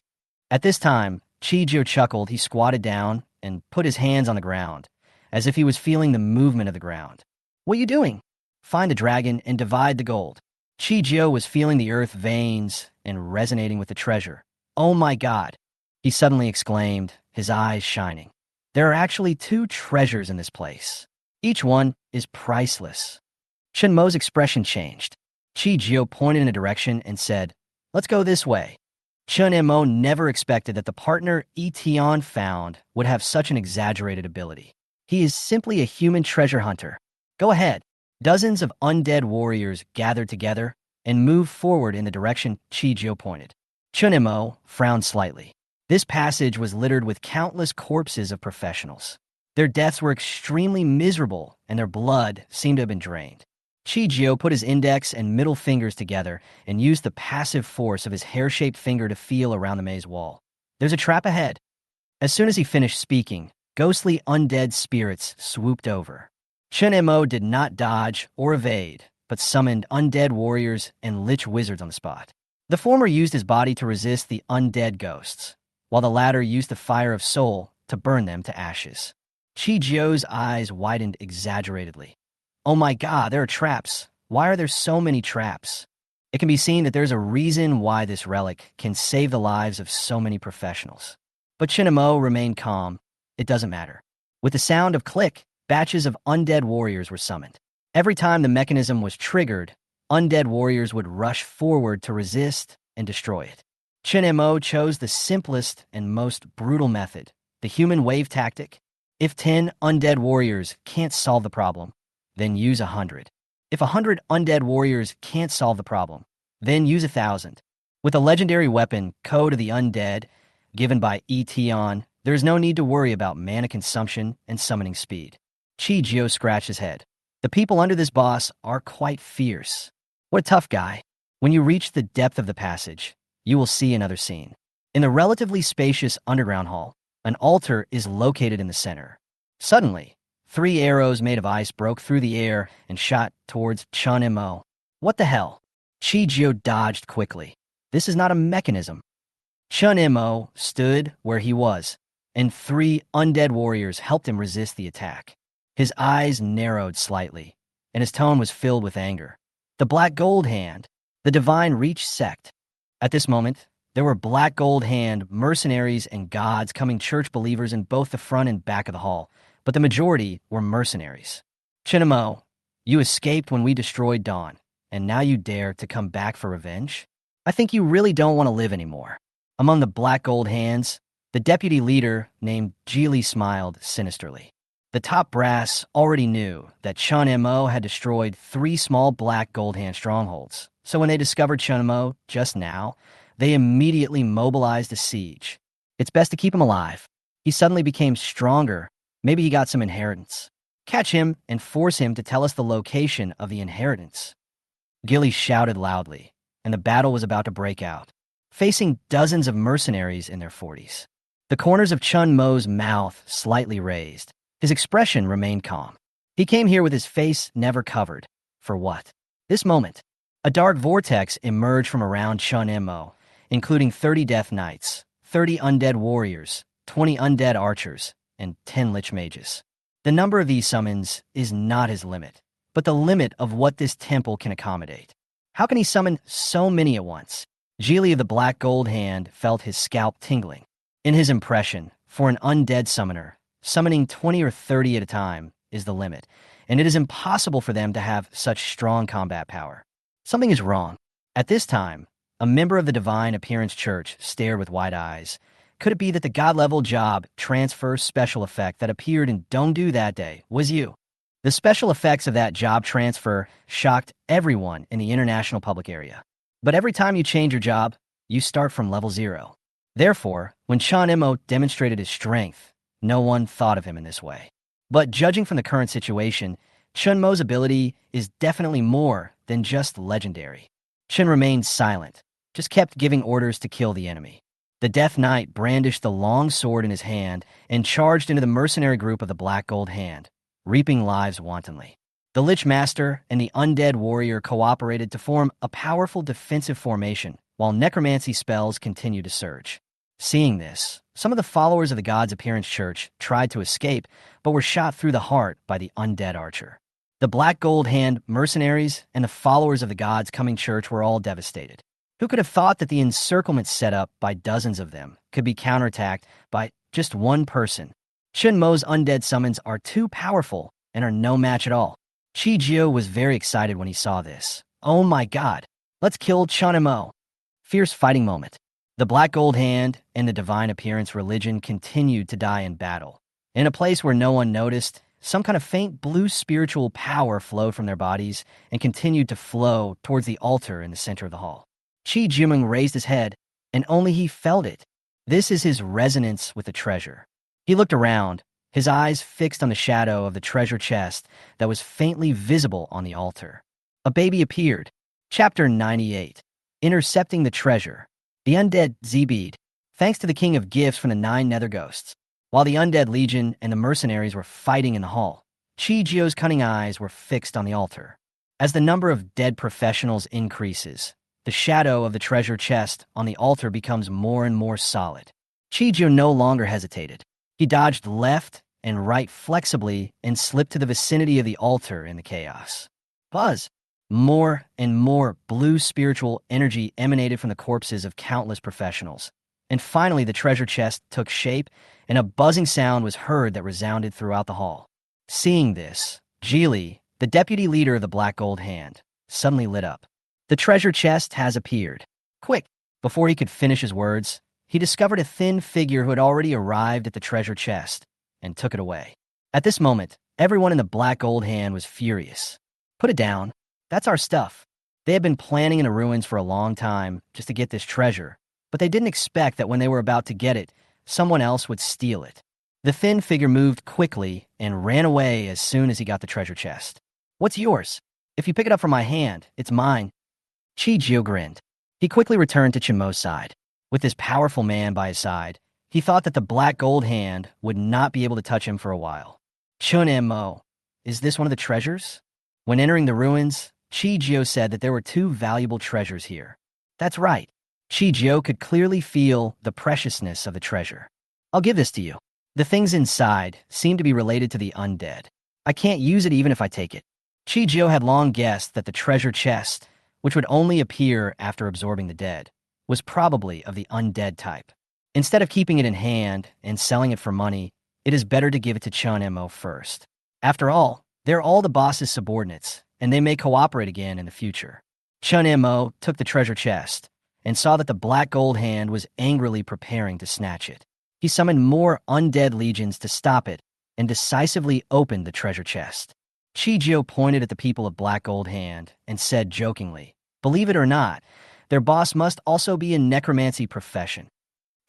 At this time, Chijio chuckled. He squatted down and put his hands on the ground, as if he was feeling the movement of the ground. What are you doing? Find the dragon and divide the gold. Chijio was feeling the earth veins and resonating with the treasure. Oh my God, he suddenly exclaimed, his eyes shining. There are actually 2 treasures in this place. Each one is priceless. Chun Mo's expression changed. Chijio pointed in a direction and said, "Let's go this way." Chun Mo never expected that the partner Yi Tian found would have such an exaggerated ability. He is simply a human treasure hunter. Go ahead. Dozens of undead warriors gathered together and moved forward in the direction Chijio pointed. Chun Mo frowned slightly. This passage was littered with countless corpses of professionals. Their deaths were extremely miserable, and their blood seemed to have been drained. Chijio put his index and middle fingers together and used the passive force of his hair-shaped finger to feel around the maze wall. There's a trap ahead. As soon as he finished speaking, ghostly undead spirits swooped over. Chun Mo did not dodge or evade, but summoned undead warriors and lich wizards on the spot. The former used his body to resist the undead ghosts, while the latter used the fire of soul to burn them to ashes. Chijio's eyes widened exaggeratedly. Oh my God, there are traps. Why are there so many traps? It can be seen that there's a reason why this relic can save the lives of so many professionals. But Chun Mo remained calm. It doesn't matter. With the sound of click, batches of undead warriors were summoned. Every time the mechanism was triggered, undead warriors would rush forward to resist and destroy it. Chun Mo chose the simplest and most brutal method, the human wave tactic. If 10 undead warriors can't solve the problem, then use 100. If 100 undead warriors can't solve the problem, then use 1,000. With a legendary weapon, Code of the Undead, given by Yi Tian, there is no need to worry about mana consumption and summoning speed. Chijio scratched his head. The people under this boss are quite fierce. What a tough guy. When you reach the depth of the passage, you will see another scene. In the relatively spacious underground hall, an altar is located in the center. Suddenly, 3 arrows made of ice broke through the air and shot towards Chun Mo. What the hell? Chijio dodged quickly. This is not a mechanism. Chun Mo stood where he was, and 3 undead warriors helped him resist the attack. His eyes narrowed slightly, and his tone was filled with anger. The Black Gold Hand, the Divine Reach sect. At this moment, there were Black Gold Hand mercenaries and gods coming church believers in both the front and back of the hall, but the majority were mercenaries. Chun Mo, you escaped when we destroyed Dawn, and now you dare to come back for revenge? I think you really don't want to live anymore. Among the Black Gold Hands, the deputy leader named Geely smiled sinisterly. The top brass already knew that Chun Mo had destroyed 3 small Black Gold Hand strongholds, so when they discovered Chun Mo just now, they immediately mobilized a siege. It's best to keep him alive. He suddenly became stronger. Maybe he got some inheritance. Catch him and force him to tell us the location of the inheritance. Gilly shouted loudly, and the battle was about to break out, facing dozens of mercenaries in their 40s. The corners of Chun Mo's mouth slightly raised. His expression remained calm. He came here with his face never covered. For what? This moment. A dark vortex emerged from around Chun Mo, including 30 Death Knights, 30 undead warriors, 20 undead archers, and 10 lich mages. The number of these summons is not his limit, but the limit of what this temple can accommodate. How can he summon so many at once? Geely of the Black Gold Hand felt his scalp tingling. In his impression, for an undead summoner, summoning 20 or 30 at a time is the limit, and it is impossible for them to have such strong combat power. Something is wrong. At this time, a member of the Divine Appearance Church stared with wide eyes. Could it be that the god-level job transfer special effect that appeared in Dongdu that day was you? The special effects of that job transfer shocked everyone in the international public area. But every time you change your job, you start from level 0. Therefore, when Chan Imo demonstrated his strength, no one thought of him in this way. But judging from the current situation, Chun Mo's ability is definitely more than just legendary. Chun remained silent, just kept giving orders to kill the enemy. The Death Knight brandished the long sword in his hand and charged into the mercenary group of the Black Gold Hand, reaping lives wantonly. The Lich Master and the Undead Warrior cooperated to form a powerful defensive formation, while necromancy spells continued to surge. Seeing this, some of the followers of the God's Appearance Church tried to escape, but were shot through the heart by the undead archer. The Black Gold Hand mercenaries and the followers of the God's Coming Church were all devastated. Who could have thought that the encirclement set up by dozens of them could be counterattacked by just one person? Chun Mo's undead summons are too powerful and are no match at all. Chi Jio was very excited when he saw this. Oh my god, let's kill Chun Mo. Fierce fighting moment. The Black Gold Hand and the Divine Appearance religion continued to die in battle. In a place where no one noticed, some kind of faint blue spiritual power flowed from their bodies and continued to flow towards the altar in the center of the hall. Chi Jimeng raised his head, and only he felt it. This is his resonance with the treasure. He looked around, his eyes fixed on the shadow of the treasure chest that was faintly visible on the altar. A baby appeared. Chapter 98. Intercepting the Treasure. The Undead Zbeed. Thanks to the King of Gifts from the 9 Nether Ghosts. While the Undead Legion and the mercenaries were fighting in the hall, Chi Jio's cunning eyes were fixed on the altar. As the number of dead professionals increases, the shadow of the treasure chest on the altar becomes more and more solid. Chi Jio no longer hesitated. He dodged left and right flexibly and slipped to the vicinity of the altar in the chaos. Buzz! More and more blue spiritual energy emanated from the corpses of countless professionals. And finally the treasure chest took shape, and a buzzing sound was heard that resounded throughout the hall. Seeing this, Geely, the deputy leader of the Black Gold Hand, suddenly lit up. The treasure chest has appeared. Quick! Before he could finish his words, he discovered a thin figure who had already arrived at the treasure chest and took it away. At this moment, everyone in the Black Gold Hand was furious. Put it down. That's our stuff. They had been planning in the ruins for a long time just to get this treasure, but they didn't expect that when they were about to get it, someone else would steal it. The thin figure moved quickly and ran away as soon as he got the treasure chest. What's yours? If you pick it up from my hand, it's mine. Chi Jio grinned. He quickly returned to Chimo's side. With this powerful man by his side, he thought that the Black Gold Hand would not be able to touch him for a while. Chun Mo, is this one of the treasures? When entering the ruins, Chi Jio said that there were 2 valuable treasures here. That's right. Chi Jio could clearly feel the preciousness of the treasure. I'll give this to you. The things inside seem to be related to the undead. I can't use it even if I take it. Chi Jio had long guessed that the treasure chest, which would only appear after absorbing the dead, was probably of the undead type. Instead of keeping it in hand and selling it for money, it is better to give it to Chun Mo first. After all, they're all the boss's subordinates, and they may cooperate again in the future. Chun Mo took the treasure chest and saw that the Black Gold Hand was angrily preparing to snatch it. He summoned more undead legions to stop it and decisively opened the treasure chest. Chi Jio pointed at the people of Black Gold Hand and said jokingly, "Believe it or not, their boss must also be a necromancy profession."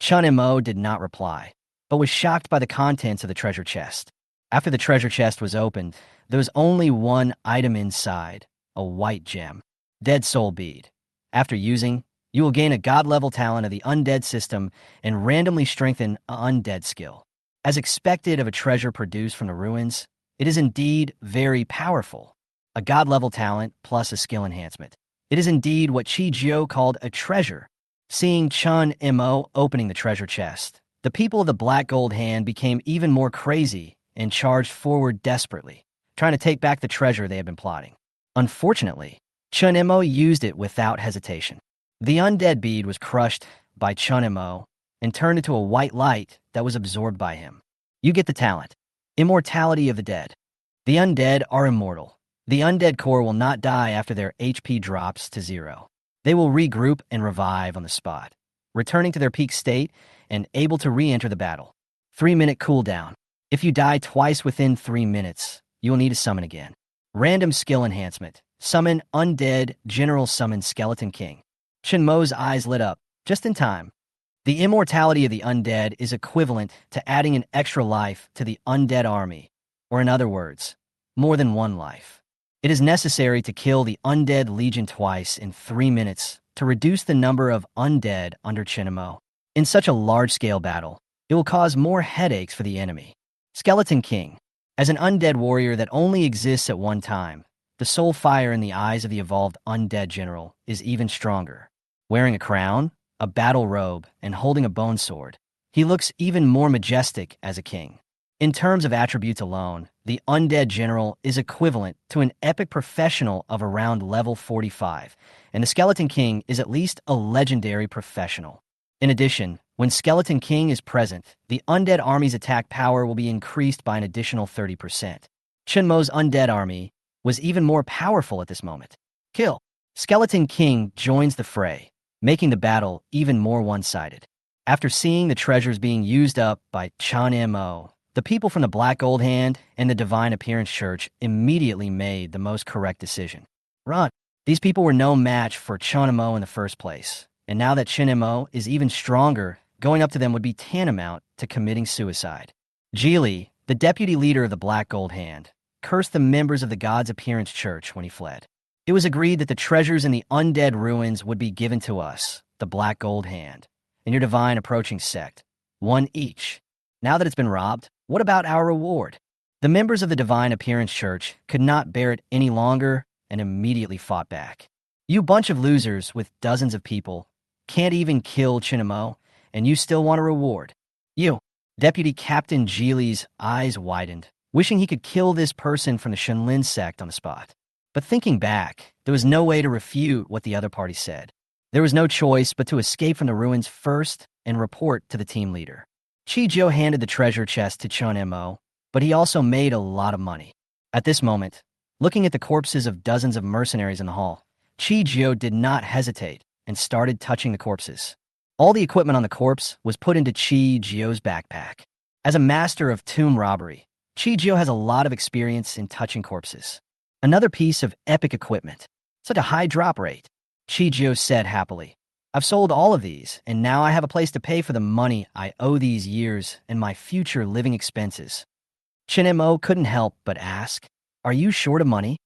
Chun Mo did not reply, but was shocked by the contents of the treasure chest. After the treasure chest was opened, there was only one item inside, a white gem. Dead Soul Bead. After using, you will gain a god-level talent of the undead system and randomly strengthen an undead skill. As expected of a treasure produced from the ruins, it is indeed very powerful. A god-level talent plus a skill enhancement. It is indeed what Chi Jio called a treasure. Seeing Chun Mo opening the treasure chest, the people of the Black Gold Hand became even more crazy and charged forward desperately, trying to take back the treasure they had been plotting. Unfortunately, Chun Mo used it without hesitation. The undead bead was crushed by Chun Mo and turned into a white light that was absorbed by him. You get the talent. Immortality of the dead. The undead are immortal. The undead core will not die after their HP drops to 0. They will regroup and revive on the spot, returning to their peak state and able to re-enter the battle. 3-minute cooldown. If you die twice within 3 minutes, you will need to summon again. Random skill enhancement. Summon Undead General Summon Skeleton King. Chun Mo's eyes lit up, just in time. The immortality of the undead is equivalent to adding an extra life to the undead army, or in other words, more than one life. It is necessary to kill the undead legion twice in 3 minutes to reduce the number of undead under Chun Mo. In such a large-scale battle, it will cause more headaches for the enemy. Skeleton King. As an undead warrior that only exists at one time, the soul fire in the eyes of the evolved undead general is even stronger. Wearing a crown, a battle robe, and holding a bone sword, he looks even more majestic as a king. In terms of attributes alone, the undead general is equivalent to an epic professional of around level 45, and the Skeleton King is at least a legendary professional. In addition, when Skeleton King is present, the undead army's attack power will be increased by an additional 30%. Chun Mo's undead army was even more powerful at this moment. Kill. Skeleton King joins the fray, making the battle even more one-sided. After seeing the treasures being used up by Chun Mo, the people from the Black Gold Hand and the Divine Appearance Church immediately made the most correct decision. Run. These people were no match for Chun Mo in the first place, and now that Chun Mo is even stronger, going up to them would be tantamount to committing suicide. Geely, the deputy leader of the Black Gold Hand, cursed the members of the God's Appearance Church when he fled. It was agreed that the treasures in the undead ruins would be given to us, the Black Gold Hand, and your divine approaching sect, one each. Now that it's been robbed, what about our reward? The members of the Divine Appearance Church could not bear it any longer and immediately fought back. You bunch of losers with dozens of people can't even kill Chun Mo, and you still want a reward. You. Deputy Captain Geely's eyes widened, wishing he could kill this person from the Shenlin sect on the spot. But thinking back, there was no way to refute what the other party said. There was no choice but to escape from the ruins first and report to the team leader. Chi Jiu handed the treasure chest to Chun Mo, but he also made a lot of money. At this moment, looking at the corpses of dozens of mercenaries in the hall, Chi Jiu did not hesitate and started touching the corpses. All the equipment on the corpse was put into Chi Jiu's backpack. As a master of tomb robbery, Chi Jiu has a lot of experience in touching corpses. Another piece of epic equipment. Such a high drop rate. Chi Jiu said happily. I've sold all of these, and now I have a place to pay for the money I owe these years and my future living expenses. Chun Mo couldn't help but ask, are you short of money?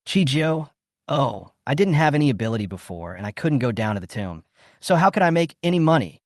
Chi Jiu, oh, I didn't have any ability before, and I couldn't go down to the tomb. So how could I make any money?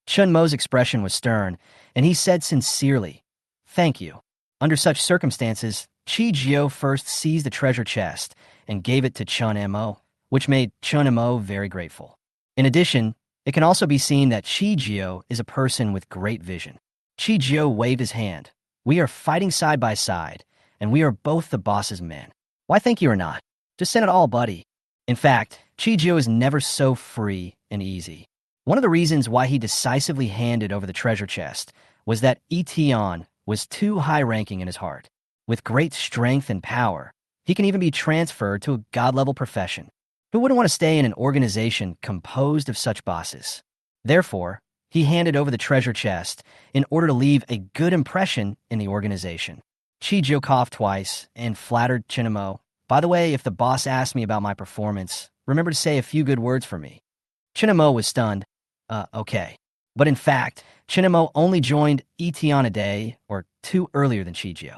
Chun Mo's expression was stern, and he said sincerely, thank you. Under such circumstances, Chi Jiu first seized the treasure chest and gave it to Chun Mo, which made Chun Mo very grateful. In addition, it can also be seen that Chi Jiu is a person with great vision. Chi Jiu waved his hand. We are fighting side by side, and we are both the boss's men. Why think you or not? Just send it all, buddy. In fact, Chi Jiu is never so free and easy. One of the reasons why he decisively handed over the treasure chest was that Yi Tian was too high-ranking in his heart. With great strength and power, he can even be transferred to a god-level profession. Who wouldn't want to stay in an organization composed of such bosses? Therefore, he handed over the treasure chest in order to leave a good impression in the organization. Chi Jiu coughed twice and flattered Chun Mo. By the way, if the boss asks me about my performance, remember to say a few good words for me. Chun Mo was stunned. Okay. But in fact, Chun Mo only joined Yi Tian a day or two earlier than Chi Jiu.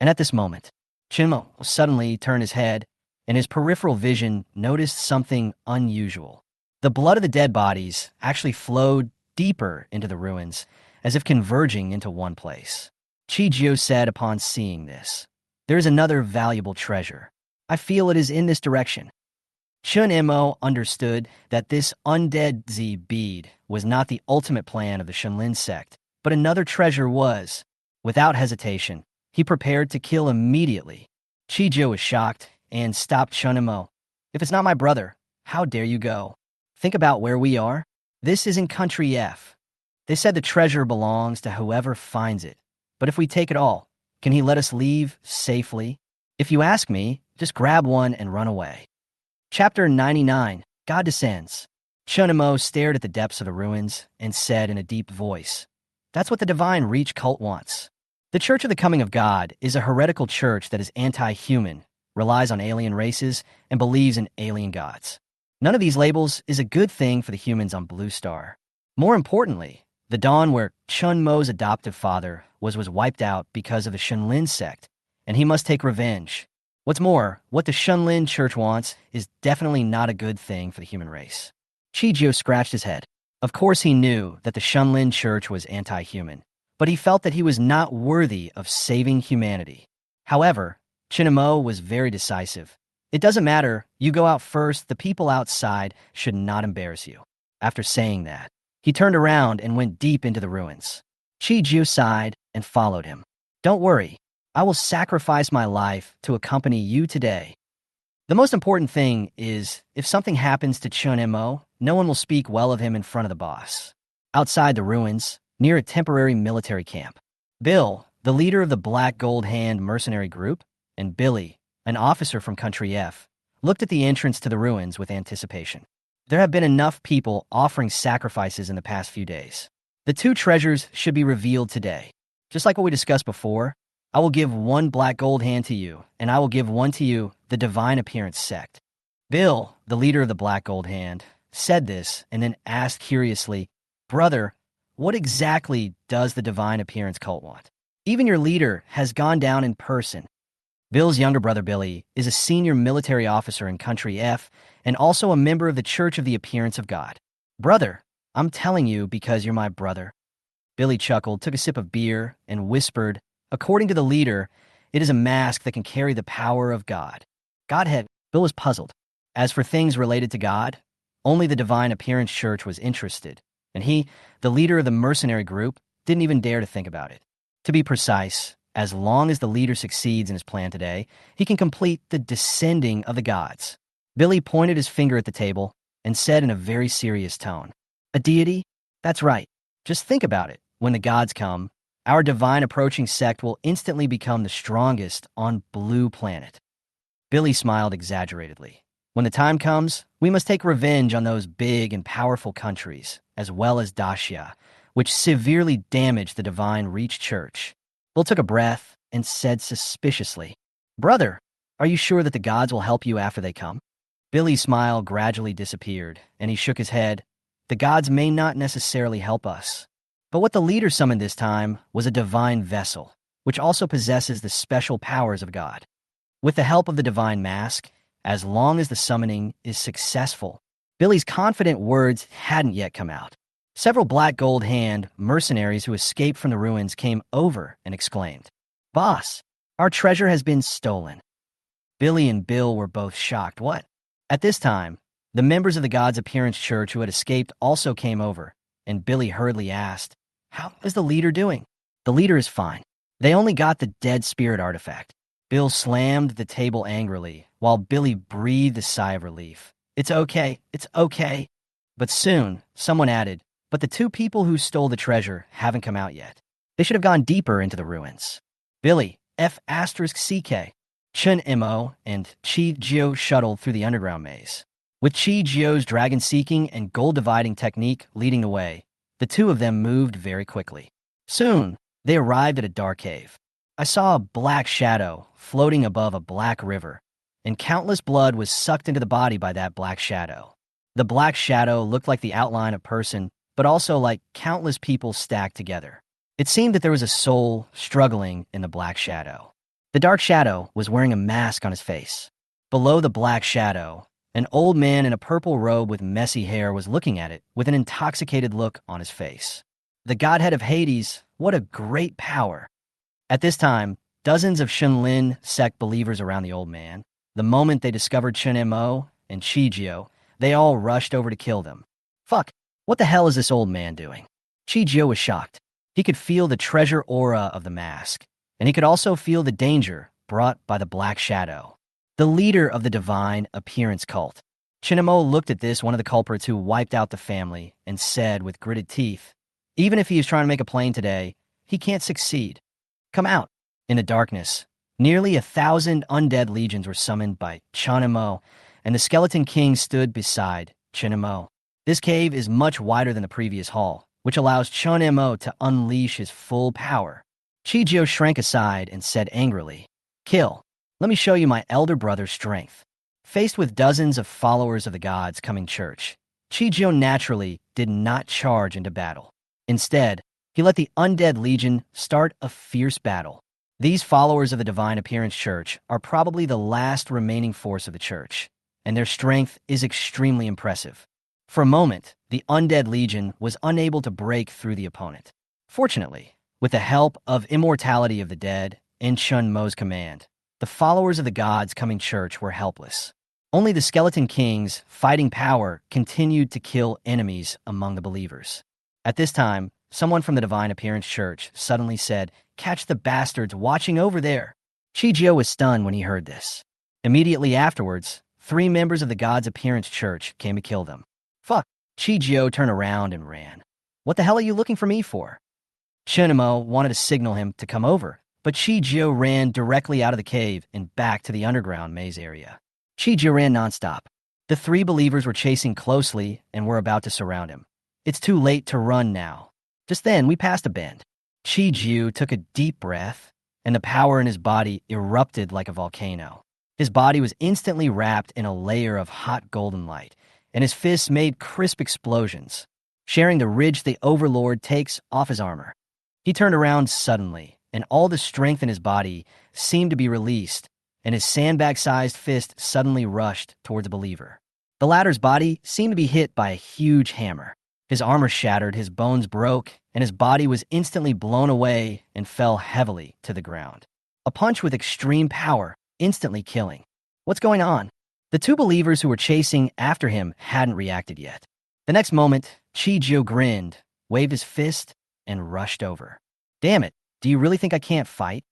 And at this moment, Chun Mo suddenly turned his head, and his peripheral vision noticed something unusual. The blood of the dead bodies actually flowed deeper into the ruins, as if converging into one place. Chi Jiu said upon seeing this, there is another valuable treasure. I feel it is in this direction. Chun Mo understood that this undead Z bead was not the ultimate plan of the Shenlin sect, but another treasure was. Without hesitation, He prepared to kill immediately. Chi-Jio was shocked and stopped Chunimo. If it's not my brother, how dare you go? Think about where we are. This isn't Country F. They said the treasure belongs to whoever finds it. But if we take it all, can he let us leave safely? If you ask me, just grab one and run away. Chapter 99, God Descends. Chunimo stared at the depths of the ruins and said in a deep voice, "That's what the Divine Reach cult wants." The Church of the Coming of God is a heretical church that is anti-human, relies on alien races, and believes in alien gods. None of these labels is a good thing for the humans on Blue Star. More importantly, the dawn where Chun Mo's adoptive father was wiped out because of the Shunlin sect, and he must take revenge. What's more, what the Shunlin church wants is definitely not a good thing for the human race. Chi-Jio scratched his head. Of course he knew that the Shunlin church was anti-human, but he felt that he was not worthy of saving humanity. However, Chinamo was very decisive. It doesn't matter, you go out first, the people outside should not embarrass you. After saying that, he turned around and went deep into the ruins. Chi-Jio sighed and followed him. Don't worry, I will sacrifice my life to accompany you today. The most important thing is, if something happens to Chun-Mo, no one will speak well of him in front of the boss. Outside the ruins, near a temporary military camp, Bill, the leader of the Black Gold Hand mercenary group, and Billy, an officer from Country F, looked at the entrance to the ruins with anticipation. There have been enough people offering sacrifices in the past few days. The two treasures should be revealed today. Just like what we discussed before, I will give one Black Gold Hand to you, and I will give one to you, the Divine Appearance sect. Bill, the leader of the Black Gold Hand, said this and then asked curiously, Brother, what exactly does the Divine Appearance cult want? Even your leader has gone down in person. Bill's younger brother Billy is a senior military officer in Country F and also a member of the Church of the Appearance of God. Brother, I'm telling you because you're my brother. Billy chuckled, took a sip of beer, and whispered, according to the leader, it is a mask that can carry the power of God. Godhead, Bill was puzzled. As for things related to God, only the Divine Appearance Church was interested, and he, the leader of the mercenary group, didn't even dare to think about it. To be precise, as long as the leader succeeds in his plan today, he can complete the descending of the gods. Billy pointed his finger at the table and said in a very serious tone, a deity? That's right. Just think about it. When the gods come, our divine approaching sect will instantly become the strongest on Blue Planet. Billy smiled exaggeratedly. When the time comes, we must take revenge on those big and powerful countries, as well as Dacia, which severely damaged the Divine Reach Church. Bill took a breath and said suspiciously, Brother, are you sure that the gods will help you after they come? Billy's smile gradually disappeared, and he shook his head. The gods may not necessarily help us. But what the leader summoned this time was a divine vessel, which also possesses the special powers of God. With the help of the divine mask, as long as the summoning is successful, Billy's confident words hadn't yet come out. Several Black Gold Hand mercenaries who escaped from the ruins came over and exclaimed, Boss, our treasure has been stolen. Billy and Bill were both shocked. What? At this time, the members of the God's Appearance Church who had escaped also came over, and Billy hurriedly asked, How is the leader doing? The leader is fine. They only got the dead spirit artifact. Bill slammed the table angrily, while Billy breathed a sigh of relief. It's okay. But soon, someone added, But the two people who stole the treasure haven't come out yet. They should have gone deeper into the ruins. Billy, F***CK, Chun Mo, and Chi-Jio shuttled through the underground maze. With Chi-Jio's dragon-seeking and gold-dividing technique leading the way, the two of them moved very quickly. Soon, they arrived at a dark cave. I saw a black shadow floating above a black river, and countless blood was sucked into the body by that black shadow. The black shadow looked like the outline of a person, but also like countless people stacked together. It seemed that there was a soul struggling in the black shadow. The dark shadow was wearing a mask on his face. Below the black shadow, an old man in a purple robe with messy hair was looking at it with an intoxicated look on his face. The godhead of Hades, what a great power! At this time, dozens of Shunlin sect believers around the old man. The moment they discovered Chun Mo and Chi-Jio, they all rushed over to kill them. Fuck, what the hell is this old man doing? Chi-Jio was shocked. He could feel the treasure aura of the mask, and he could also feel the danger brought by the Black Shadow, the leader of the divine appearance cult. Chinamo looked at one of the culprits who wiped out the family, and said with gritted teeth, "Even if he is trying to make a plane today, he can't succeed. Come out." In the darkness, nearly 1,000 undead legions were summoned by Chinamo, and the Skeleton King stood beside Chinamo. This cave is much wider than the previous hall, which allows Chinamo to unleash his full power. Chijio shrank aside and said angrily, "Kill. Let me show you my elder brother's strength." Faced with dozens of followers of the gods coming church, Chijio naturally did not charge into battle. Instead, he let the undead legion start a fierce battle. These followers of the Divine Appearance Church are probably the last remaining force of the church, and their strength is extremely impressive. For a moment, the undead legion was unable to break through the opponent. Fortunately, with the help of Immortality of the Dead and Chun Mo's command, the followers of the gods coming church were helpless. Only the Skeleton King's fighting power continued to kill enemies among the believers. At this time, someone from the Divine Appearance Church suddenly said, "Catch the bastards watching over there." Chijio was stunned when he heard this. Immediately afterwards, 3 members of the God's Appearance Church came to kill them. "Fuck." Chijio turned around and ran. "What the hell are you looking for me for?" Chinamo wanted to signal him to come over, but Chijio ran directly out of the cave and back to the underground maze area. Chijio ran nonstop. The 3 believers were chasing closely and were about to surround him. "It's too late to run now." Just then, we passed a bend. Chijio took a deep breath, and the power in his body erupted like a volcano. His body was instantly wrapped in a layer of hot golden light, and his fists made crisp explosions, sharing the ridge the Overlord takes off his armor. He turned around suddenly, and all the strength in his body seemed to be released, and his sandbag-sized fist suddenly rushed towards a believer. The latter's body seemed to be hit by a huge hammer. His armor shattered, his bones broke, and his body was instantly blown away and fell heavily to the ground. A punch with extreme power, instantly killing. What's going on? The 2 believers who were chasing after him hadn't reacted yet. The next moment, Chijio grinned, waved his fist, and rushed over. "Damn it, do you really think I can't fight?"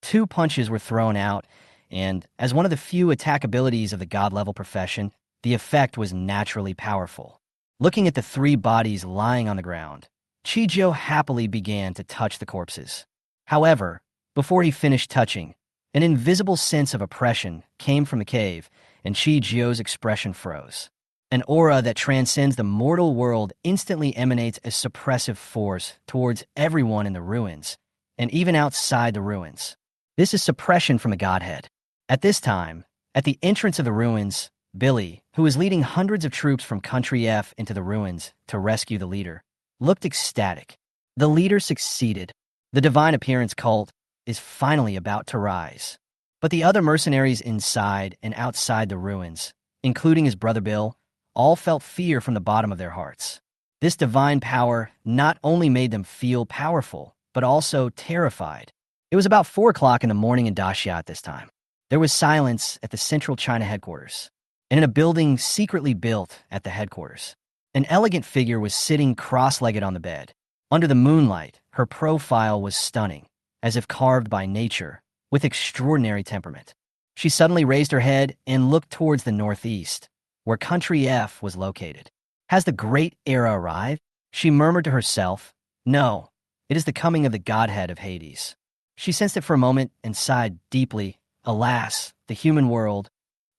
2 punches were thrown out, and as one of the few attack abilities of the god-level profession, the effect was naturally powerful. Looking at the 3 bodies lying on the ground, Chijio happily began to touch the corpses. However, before he finished touching, an invisible sense of oppression came from the cave, and Chijio's expression froze. An aura that transcends the mortal world instantly emanates a suppressive force towards everyone in the ruins, and even outside the ruins. This is suppression from the godhead. At this time, at the entrance of the ruins, Billy, who was leading hundreds of troops from Country F into the ruins to rescue the leader, looked ecstatic. The leader succeeded. The Divine Appearance cult is finally about to rise. But the other mercenaries inside and outside the ruins, including his brother Bill, all felt fear from the bottom of their hearts. This divine power not only made them feel powerful, but also terrified. It was about 4 o'clock in the morning in Daxia at this time. There was silence at the Central China headquarters, and in a building secretly built at the headquarters, an elegant figure was sitting cross-legged on the bed. Under the moonlight, her profile was stunning, as if carved by nature, with extraordinary temperament. She suddenly raised her head and looked towards the northeast, where Country F was located. "Has the great era arrived?" she murmured to herself. "No, it is the coming of the godhead of Hades." She sensed it for a moment and sighed deeply. Alas, the human world.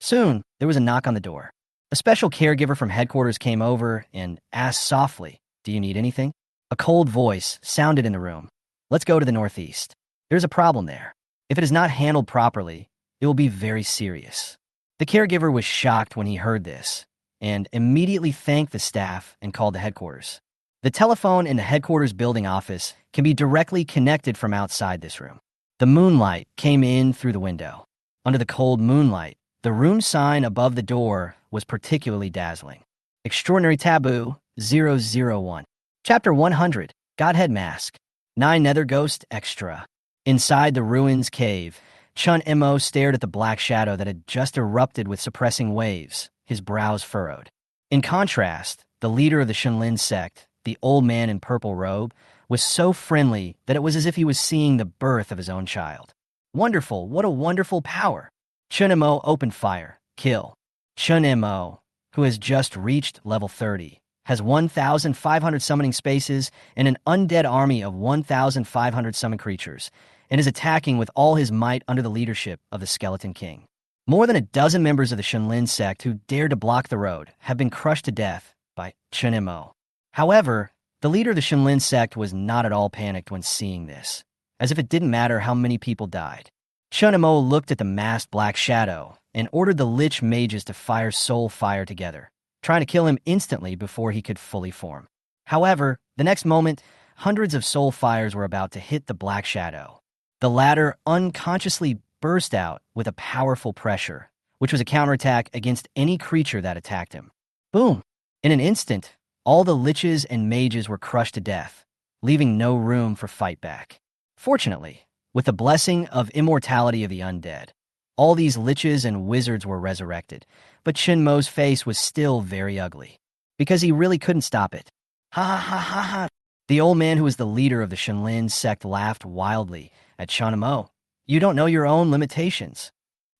Soon, there was a knock on the door. A special caregiver from headquarters came over and asked softly, "Do you need anything?" A cold voice sounded in the room. "Let's go to the northeast. There's a problem there. If it is not handled properly, it will be very serious." The caregiver was shocked when he heard this, and immediately thanked the staff and called the headquarters. The telephone in the headquarters building office can be directly connected from outside this room. The moonlight came in through the window. Under the cold moonlight, the room sign above the door was particularly dazzling. Extraordinary Taboo 001. Chapter 100, Godhead Mask. 9 Nether Ghost Extra. Inside the ruins cave, Chun Mo stared at the black shadow that had just erupted with suppressing waves, his brows furrowed. In contrast, the leader of the Shenlin sect, the old man in purple robe, was so friendly that it was as if he was seeing the birth of his own child. Wonderful, what a wonderful power! Chunimo opened fire. Kill. Chunimo, who has just reached level 30, has 1,500 summoning spaces and an undead army of 1,500 summon creatures, and is attacking with all his might under the leadership of the Skeleton King. More than a dozen members of the Shenlin sect who dared to block the road have been crushed to death by Chunimo. However, the leader of the Shenlin sect was not at all panicked when seeing this, as if it didn't matter how many people died. Chunimo looked at the masked black shadow and ordered the Lich mages to fire soul fire together, trying to kill him instantly before he could fully form. However, the next moment, hundreds of soul fires were about to hit the black shadow. The latter unconsciously burst out with a powerful pressure, which was a counterattack against any creature that attacked him. Boom! In an instant, all the liches and mages were crushed to death, leaving no room for fight back. Fortunately, with the blessing of immortality of the undead, all these liches and wizards were resurrected, but Shinmo's face was still very ugly, because he really couldn't stop it. Ha ha ha ha ha! The old man who was the leader of the Shenlin sect laughed wildly at Chunimo. You don't know your own limitations.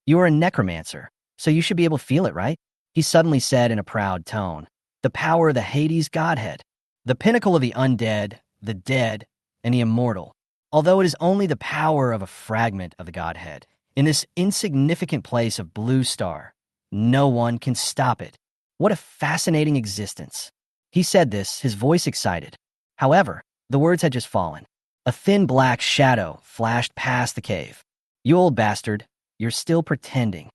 You are a necromancer, so you should be able to feel it, right? He suddenly said in a proud tone. The power of the Hades godhead, the pinnacle of the undead, the dead, and the immortal. Although it is only the power of a fragment of the godhead, in this insignificant place of Blue Star, no one can stop it. What a fascinating existence. He said this, his voice excited. However, the words had just fallen. A thin black shadow flashed past the cave. You old bastard, you're still pretending.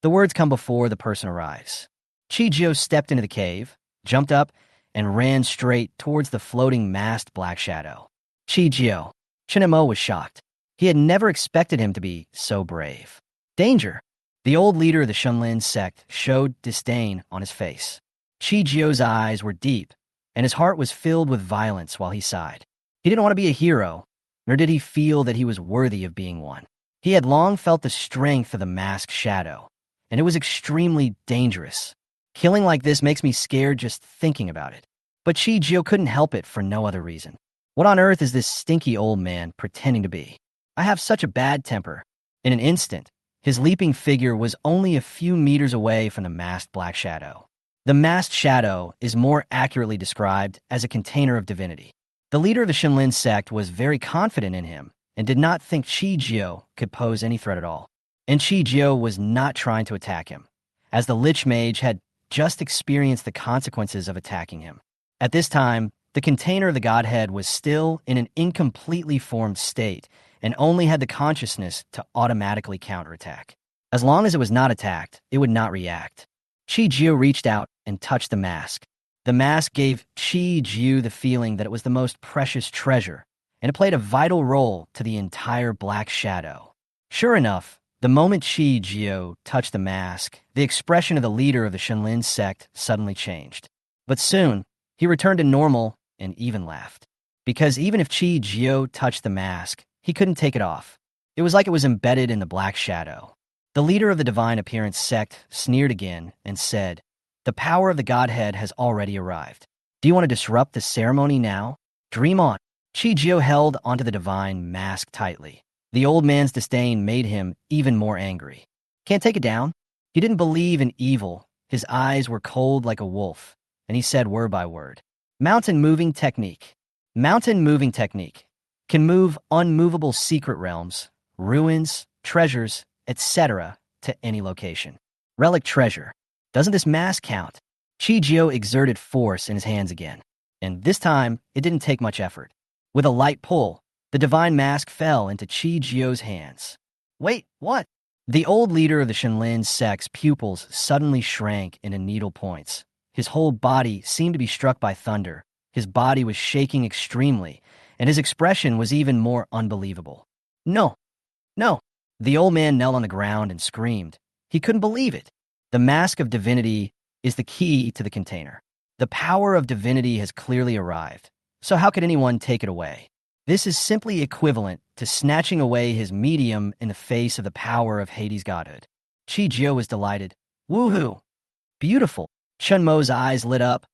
The words come before the person arrives. Chijio stepped into the cave, jumped up, and ran straight towards the floating masked black shadow. Chijio. Chunimo was shocked. He had never expected him to be so brave. Danger! The old leader of the Shenlin sect showed disdain on his face. Chijio's eyes were deep, and his heart was filled with violence while he sighed. He didn't want to be a hero, nor did he feel that he was worthy of being one. He had long felt the strength of the masked shadow, and it was extremely dangerous. Killing like this makes me scared just thinking about it. But Chijio couldn't help it for no other reason. What on earth is this stinky old man pretending to be? I have such a bad temper. In an instant, his leaping figure was only a few meters away from the masked black shadow. The masked shadow is more accurately described as a container of divinity. The leader of the Shenlin sect was very confident in him and did not think Chijio could pose any threat at all. And Chijio was not trying to attack him, as the Lich Mage had just experienced the consequences of attacking him. At this time, the container of the godhead was still in an incompletely formed state and only had the consciousness to automatically counterattack. As long as it was not attacked, it would not react. Chijio reached out and touched the mask. The mask gave Chijio the feeling that it was the most precious treasure, and it played a vital role to the entire black shadow. Sure enough, the moment Chijio touched the mask, the expression of the leader of the Shenlin sect suddenly changed. But soon, he returned to normal and even laughed. Because even if Chijio touched the mask, he couldn't take it off. It was like it was embedded in the black shadow. The leader of the Divine Appearance sect sneered again and said, The power of the godhead has already arrived. Do you want to disrupt the ceremony now? Dream on. Chijio held onto the divine mask tightly. The old man's disdain made him even more angry. Can't take it down? He didn't believe in evil. His eyes were cold like a wolf, and he said word by word. Mountain moving technique. Mountain moving technique can move unmovable secret realms, ruins, treasures, etc. to any location. Relic treasure. Doesn't this mask count? Chijio exerted force in his hands again, and this time it didn't take much effort. With a light pull, the divine mask fell into Chijio's hands. Wait, what? The old leader of the Shenlin sect's pupils suddenly shrank into needle points. His whole body seemed to be struck by thunder. His body was shaking extremely, and his expression was even more unbelievable. No, no. The old man knelt on the ground and screamed. He couldn't believe it. The mask of divinity is the key to the container. The power of divinity has clearly arrived, so how could anyone take it away? This is simply equivalent to snatching away his medium in the face of the power of Hades' godhood. Chijio was delighted. Woohoo! Beautiful! Chunmo's eyes lit up,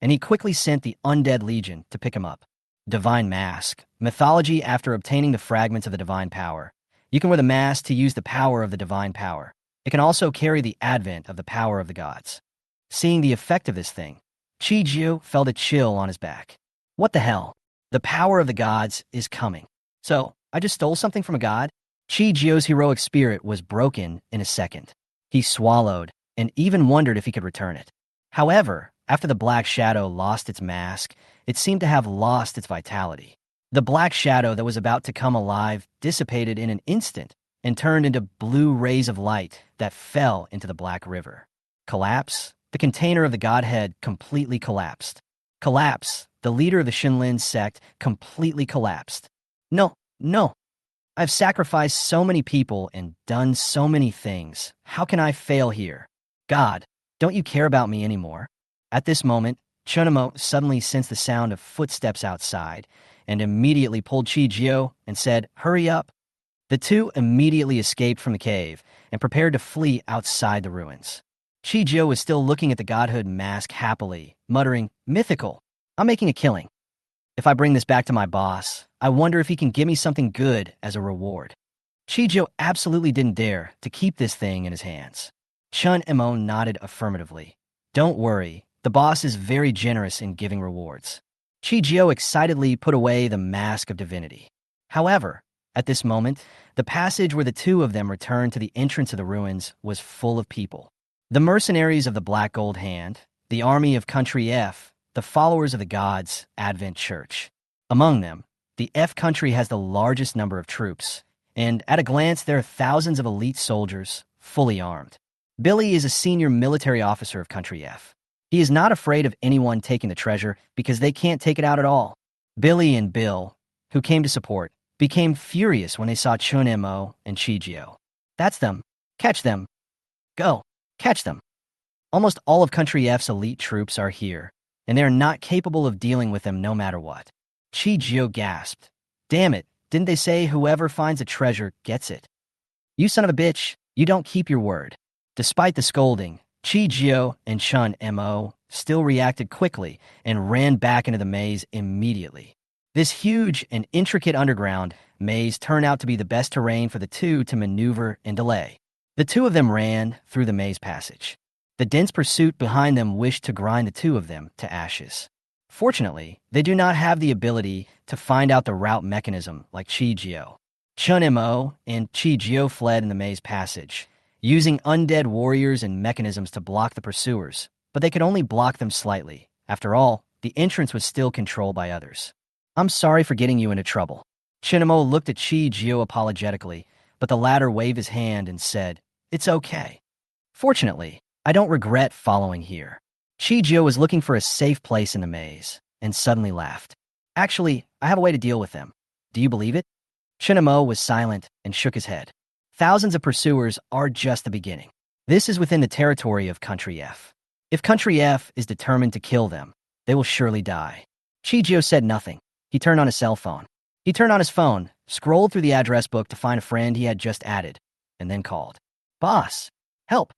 and he quickly sent the undead legion to pick him up. Divine Mask. Mythology. After obtaining the fragments of the divine power, you can wear the mask to use the power of the divine power. It can also carry the advent of the power of the gods. Seeing the effect of this thing, Chi felt a chill on his back. What the hell? The power of the gods is coming. So, I just stole something from a god? Chi heroic spirit was broken in a second. He swallowed, and even wondered if he could return it. However, after the black shadow lost its mask, it seemed to have lost its vitality. The black shadow that was about to come alive dissipated in an instant and turned into blue rays of light that fell into the black river. Collapse? The container of the godhead completely collapsed. Collapse. The leader of the Shinlin sect completely collapsed. No, no. I've sacrificed so many people and done so many things. How can I fail here? God, don't you care about me anymore? At this moment, Chunamo suddenly sensed the sound of footsteps outside and immediately pulled Chi and said, "Hurry up." The two immediately escaped from the cave and prepared to flee outside the ruins. Chi was still looking at the godhood mask happily, muttering, "Mythical. I'm making a killing. If I bring this back to my boss, I wonder if he can give me something good as a reward." Chi absolutely didn't dare to keep this thing in his hands. Chun Mo nodded affirmatively. "Don't worry, the boss is very generous in giving rewards." Chi excitedly put away the mask of divinity. However, at this moment, the passage where the two of them returned to the entrance of the ruins was full of people. The mercenaries of the Black Gold Hand, the army of Country F, the followers of the gods' Advent Church. Among them, the F country has the largest number of troops, and at a glance there are thousands of elite soldiers, fully armed. Billy is a senior military officer of Country F. He is not afraid of anyone taking the treasure because they can't take it out at all. Billy and Bill, who came to support, became furious when they saw Chun Mo and Chi. "That's them. Catch them. Go. Catch them." Almost all of Country F's elite troops are here, and they are not capable of dealing with them no matter what. Chi gasped. "Damn it, didn't they say whoever finds a treasure gets it? You son of a bitch, you don't keep your word." Despite the scolding, Chi and Chun Mo still reacted quickly and ran back into the maze immediately. This huge and intricate underground maze turned out to be the best terrain for the two to maneuver and delay. The two of them ran through the maze passage. The dense pursuit behind them wished to grind the two of them to ashes. Fortunately, they do not have the ability to find out the route mechanism like Chi. Chun Mo and Chi fled in the maze passage, using undead warriors and mechanisms to block the pursuers, but they could only block them slightly. After all, the entrance was still controlled by others. "I'm sorry for getting you into trouble." Chunamo looked at Chi apologetically, but the latter waved his hand and said, "It's okay. Fortunately, I don't regret following here." Chi was looking for a safe place in the maze, and suddenly laughed. "Actually, I have a way to deal with them. Do you believe it?" Chunamo was silent and shook his head. Thousands of pursuers are just the beginning. This is within the territory of Country F. If Country F is determined to kill them, they will surely die. Chi said nothing. He turned on his cell phone. He turned on his phone, scrolled through the address book to find a friend he had just added, and then called. "Boss, help.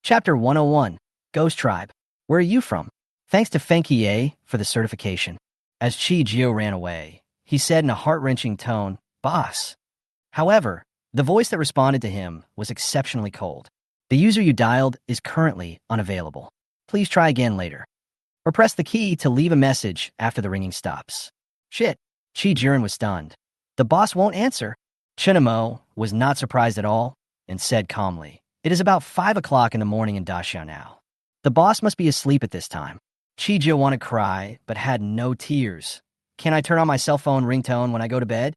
Chapter 101, Ghost Tribe. Where are you from?" "Thanks to Fenkie for the certification." As Chi ran away, he said in a heart-wrenching tone, "Boss." However, the voice that responded to him was exceptionally cold. "The user you dialed is currently unavailable. Please try again later. Or press the key to leave a message after the ringing stops." "Shit." Chi was stunned. "The boss won't answer." Chunamo was not surprised at all and said calmly, "It is about 5 o'clock in the morning in Daxiao now. The boss must be asleep at this time." Chi wanted to cry, but had no tears. "Can I turn on my cell phone ringtone when I go to bed?"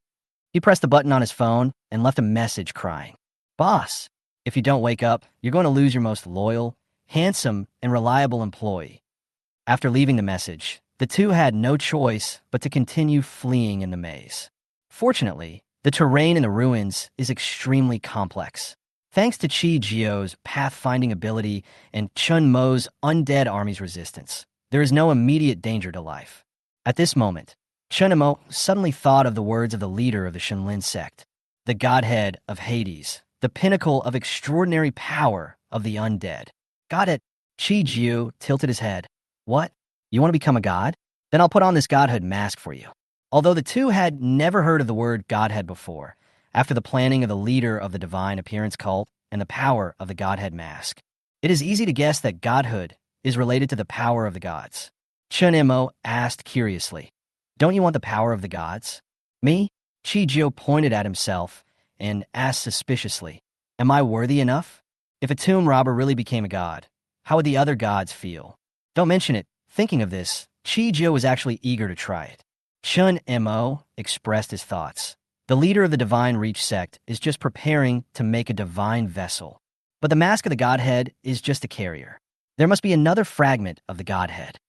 He pressed the button on his phone and left a message crying, "Boss, if you don't wake up, you're going to lose your most loyal, handsome, and reliable employee." After leaving the message, the two had no choice but to continue fleeing in the maze. Fortunately, the terrain in the ruins is extremely complex. Thanks to Chi pathfinding ability and Chun Mo's undead army's resistance, there is no immediate danger to life. At this moment, Chun Mo suddenly thought of the words of the leader of the Shinlin sect, the godhead of Hades, the pinnacle of extraordinary power of the undead. Got it. Chi tilted his head. "What? You want to become a god? Then I'll put on this godhood mask for you. Although the two had never heard of the word godhead before, after the planning of the leader of the divine appearance cult and the power of the godhead mask, it is easy to guess that godhood is related to the power of the gods. Chen Mo asked curiously, "Don't you want the power of the gods?" "Me?" Chi Jiu pointed at himself and asked suspiciously, "Am I worthy enough? If a tomb robber really became a god, how would the other gods feel?" "Don't mention it." Thinking of this, Chi Jiu was actually eager to try it. Chen Mo expressed his thoughts. The leader of the Divine Reach sect is just preparing to make a divine vessel. But the mask of the Godhead is just a carrier. There must be another fragment of the Godhead.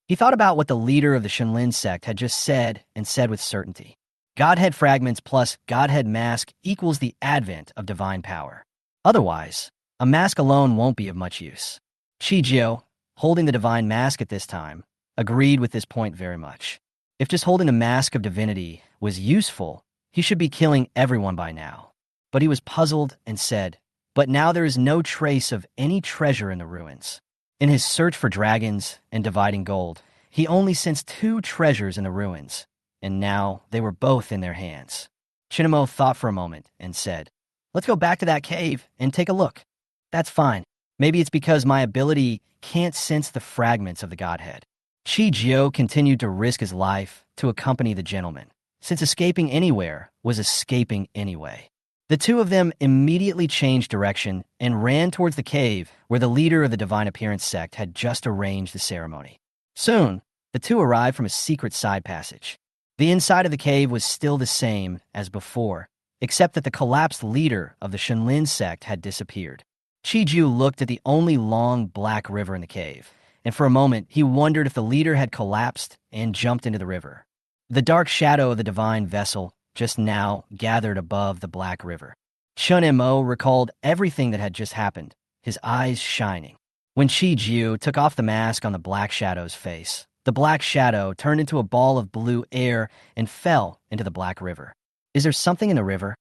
He thought about what the leader of the Shenlin sect had just said and said with certainty. Godhead fragments plus Godhead mask equals the advent of divine power. Otherwise, a mask alone won't be of much use. Chi Jiu, holding the divine mask at this time, agreed with this point very much. If just holding a mask of divinity was useful, he should be killing everyone by now. But he was puzzled and said, "But now there is no trace of any treasure in the ruins." In his search for dragons and dividing gold, he only sensed 2 treasures in the ruins, and now they were both in their hands. Chinamo thought for a moment and said, "Let's go back to that cave and take a look." "That's fine. Maybe it's because my ability can't sense the fragments of the Godhead." Chi Jiu continued to risk his life to accompany the gentleman, since escaping anywhere was escaping anyway. The two of them immediately changed direction and ran towards the cave where the leader of the Divine Appearance sect had just arranged the ceremony. Soon, the two arrived from a secret side passage. The inside of the cave was still the same as before, except that the collapsed leader of the Shenlin sect had disappeared. Chi Jiu looked at the only long black river in the cave, and for a moment he wondered if the leader had collapsed and jumped into the river. The dark shadow of the divine vessel just now gathered above the black river. Chen Mo recalled everything that had just happened, his eyes shining. When Chi Jiu took off the mask on the black shadow's face, the black shadow turned into a ball of blue air and fell into the black river. "Is there something in the river?"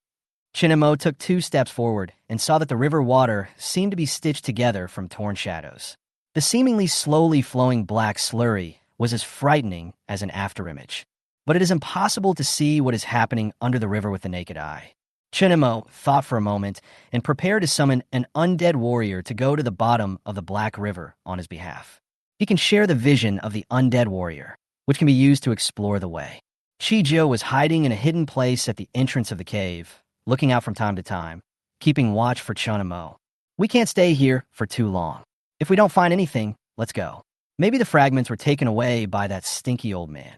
Chen Mo took 2 steps forward and saw that the river water seemed to be stitched together from torn shadows. The seemingly slowly flowing black slurry was as frightening as an afterimage. But it is impossible to see what is happening under the river with the naked eye. Chen Mo thought for a moment and prepared to summon an undead warrior to go to the bottom of the black river on his behalf. He can share the vision of the undead warrior, which can be used to explore the way. Chi Jiu was hiding in a hidden place at the entrance of the cave, looking out from time to time, keeping watch for Chen Mo. "We can't stay here for too long. If we don't find anything, let's go. Maybe the fragments were taken away by that stinky old man."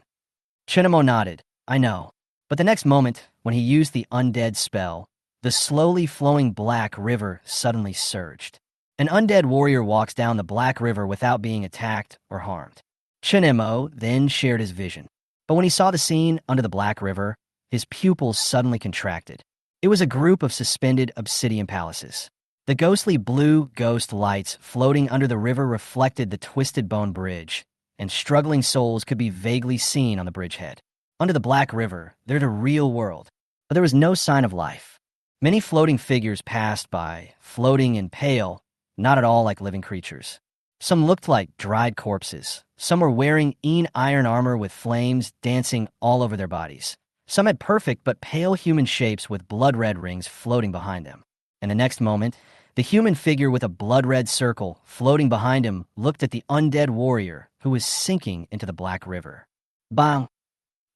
Chen Mo nodded. "I know." But the next moment, when he used the undead spell, the slowly flowing black river suddenly surged. An undead warrior walks down the black river without being attacked or harmed. Chen Mo then shared his vision. But when he saw the scene under the black river, his pupils suddenly contracted. It was a group of suspended obsidian palaces. The ghostly blue ghost lights floating under the river reflected the twisted bone bridge, and struggling souls could be vaguely seen on the bridgehead. Under the black river, there'd a real world, but there was no sign of life. Many floating figures passed by, floating and pale, not at all like living creatures. Some looked like dried corpses. Some were wearing iron armor with flames dancing all over their bodies. Some had perfect but pale human shapes with blood-red rings floating behind them. And the next moment, the human figure with a blood-red circle floating behind him looked at the undead warrior who was sinking into the black river. Bang!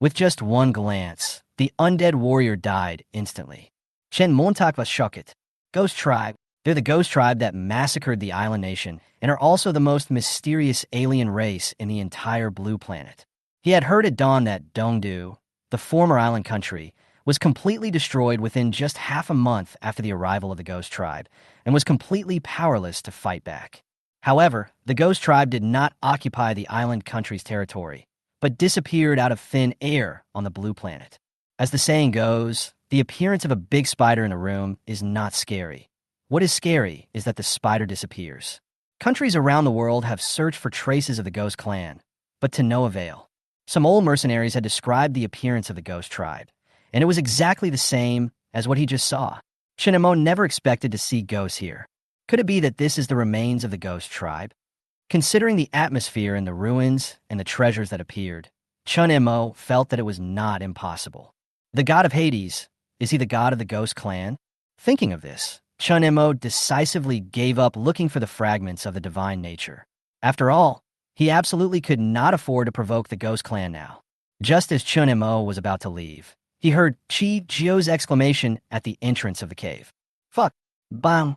With just one glance, the undead warrior died instantly. Chen Montak was shocked. Ghost tribe. They're the ghost tribe that massacred the island nation and are also the most mysterious alien race in the entire blue planet. He had heard at dawn that Dongdu, the former island country, was completely destroyed within just half a month after the arrival of the ghost tribe and was completely powerless to fight back. However, the ghost tribe did not occupy the island country's territory, but disappeared out of thin air on the blue planet. As the saying goes, the appearance of a big spider in a room is not scary. What is scary is that the spider disappears. Countries around the world have searched for traces of the ghost clan, but to no avail. Some old mercenaries had described the appearance of the ghost tribe, and it was exactly the same as what he just saw. Chen Mo never expected to see ghosts here. Could it be that this is the remains of the ghost tribe? Considering the atmosphere and the ruins and the treasures that appeared, Chun Mo felt that it was not impossible. The god of Hades, is he the god of the ghost clan? Thinking of this, Chun Mo decisively gave up looking for the fragments of the divine nature. After all, he absolutely could not afford to provoke the ghost clan now. Just as Chun Mo was about to leave, he heard Chi Jio's exclamation at the entrance of the cave. Fuck. Bang.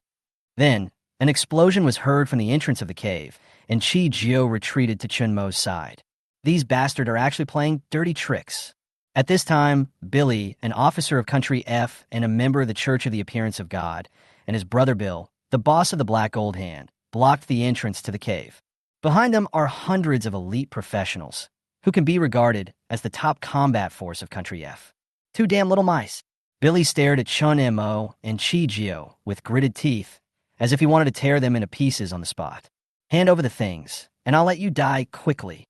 Then, an explosion was heard from the entrance of the cave, and Chi Jio retreated to Chun Mo's side. These bastards are actually playing dirty tricks. At this time, Billy, an officer of Country F and a member of the Church of the Appearance of God, and his brother Bill, the boss of the Black Gold Hand, blocked the entrance to the cave. Behind them are hundreds of elite professionals, who can be regarded as the top combat force of Country F. Two damn little mice. Billy stared at Chun Mo and Chi Jio with gritted teeth, as if he wanted to tear them into pieces on the spot. Hand over the things, and I'll let you die quickly.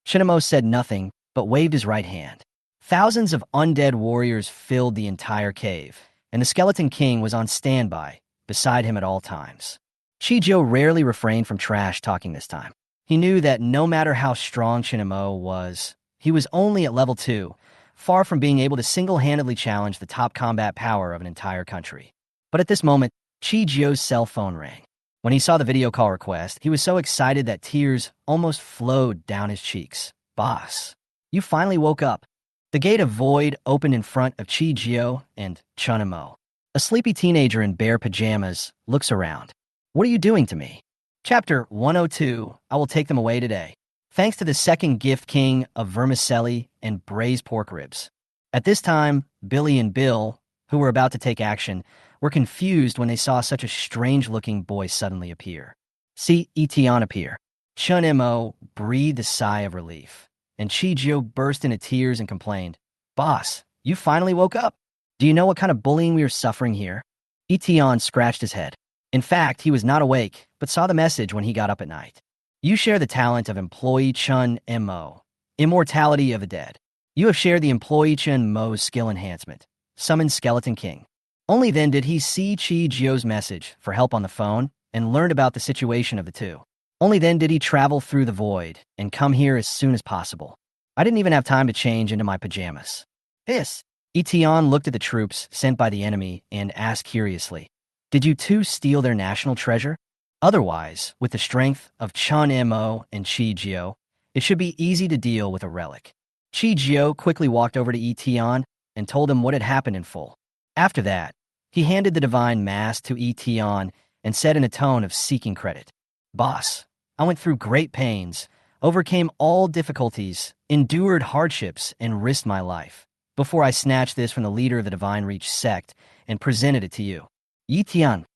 Chun Mo said nothing, but waved his right hand. Thousands of undead warriors filled the entire cave, and the Skeleton King was on standby, beside him at all times. Chi Jio rarely refrained from trash talking this time. He knew that no matter how strong Chun Mo was, he was only at level 2, far from being able to single-handedly challenge the top combat power of an entire country. But at this moment, Chi Jio's cell phone rang. When he saw the video call request, he was so excited that tears almost flowed down his cheeks. Boss, you finally woke up. The gate of void opened in front of Chi Jio and Chun Mo. A sleepy teenager in bare pajamas looks around. What are you doing to me? Chapter 102, I will take them away today. Thanks to the second gift king of vermicelli and braised pork ribs. At this time, Billy and Bill, who were about to take action, were confused when they saw such a strange-looking boy suddenly appear. See Yi Tian appear. Chun Mo breathed a sigh of relief, and Chi Jio burst into tears and complained, Boss, you finally woke up. Do you know what kind of bullying we are suffering here? Yi Tian scratched his head. In fact, he was not awake, but saw the message when he got up at night. You share the talent of employee Chun Mo, immortality of the dead. You have shared the employee Chun Mo's skill enhancement, summon Skeleton King. Only then did he see Chi Jio's message for help on the phone and learned about the situation of the two. Only then did he travel through the void and come here as soon as possible. I didn't even have time to change into my pajamas. Yi Tian looked at the troops sent by the enemy and asked curiously, Did you two steal their national treasure? Otherwise, with the strength of Chun Mo and Chi Jio, it should be easy to deal with a relic. Chi Jio quickly walked over to Yi Tian and told him what had happened in full. After that, he handed the divine mask to Yi Tian and said in a tone of seeking credit, Boss, I went through great pains, overcame all difficulties, endured hardships, and risked my life, before I snatched this from the leader of the Divine Reach sect and presented it to you. Yi Tian.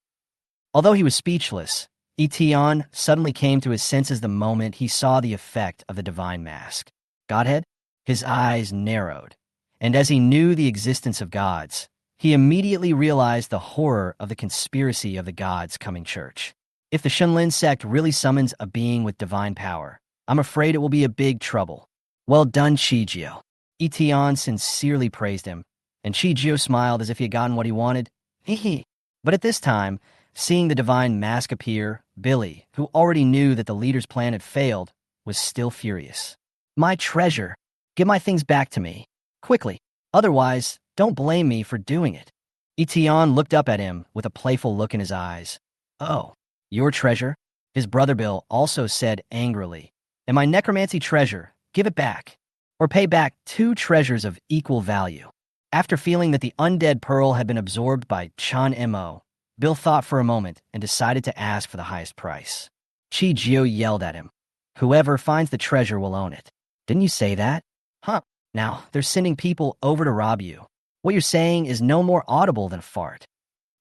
Although he was speechless, Yi Tian suddenly came to his senses the moment he saw the effect of the divine mask. Godhead? His eyes narrowed, and as he knew the existence of gods, he immediately realized the horror of the conspiracy of the gods' coming church. If the Shenlin sect really summons a being with divine power, I'm afraid it will be a big trouble. Well done, Chi Jio. Yi Tian sincerely praised him, and Chi Jio smiled as if he had gotten what he wanted. Hee. But at this time, seeing the divine mask appear, Billy, who already knew that the leader's plan had failed, was still furious. My treasure! Give my things back to me. Quickly. Otherwise, don't blame me for doing it. Yi Tian looked up at him with a playful look in his eyes. Oh, your treasure? His brother Bill also said angrily. And my necromancy treasure, give it back. Or pay back 2 treasures of equal value. After feeling that the undead pearl had been absorbed by Chun Mo, Bill thought for a moment and decided to ask for the highest price. Chi Jio yelled at him. Whoever finds the treasure will own it. Didn't you say that? Huh. Now, they're sending people over to rob you. What you're saying is no more audible than a fart.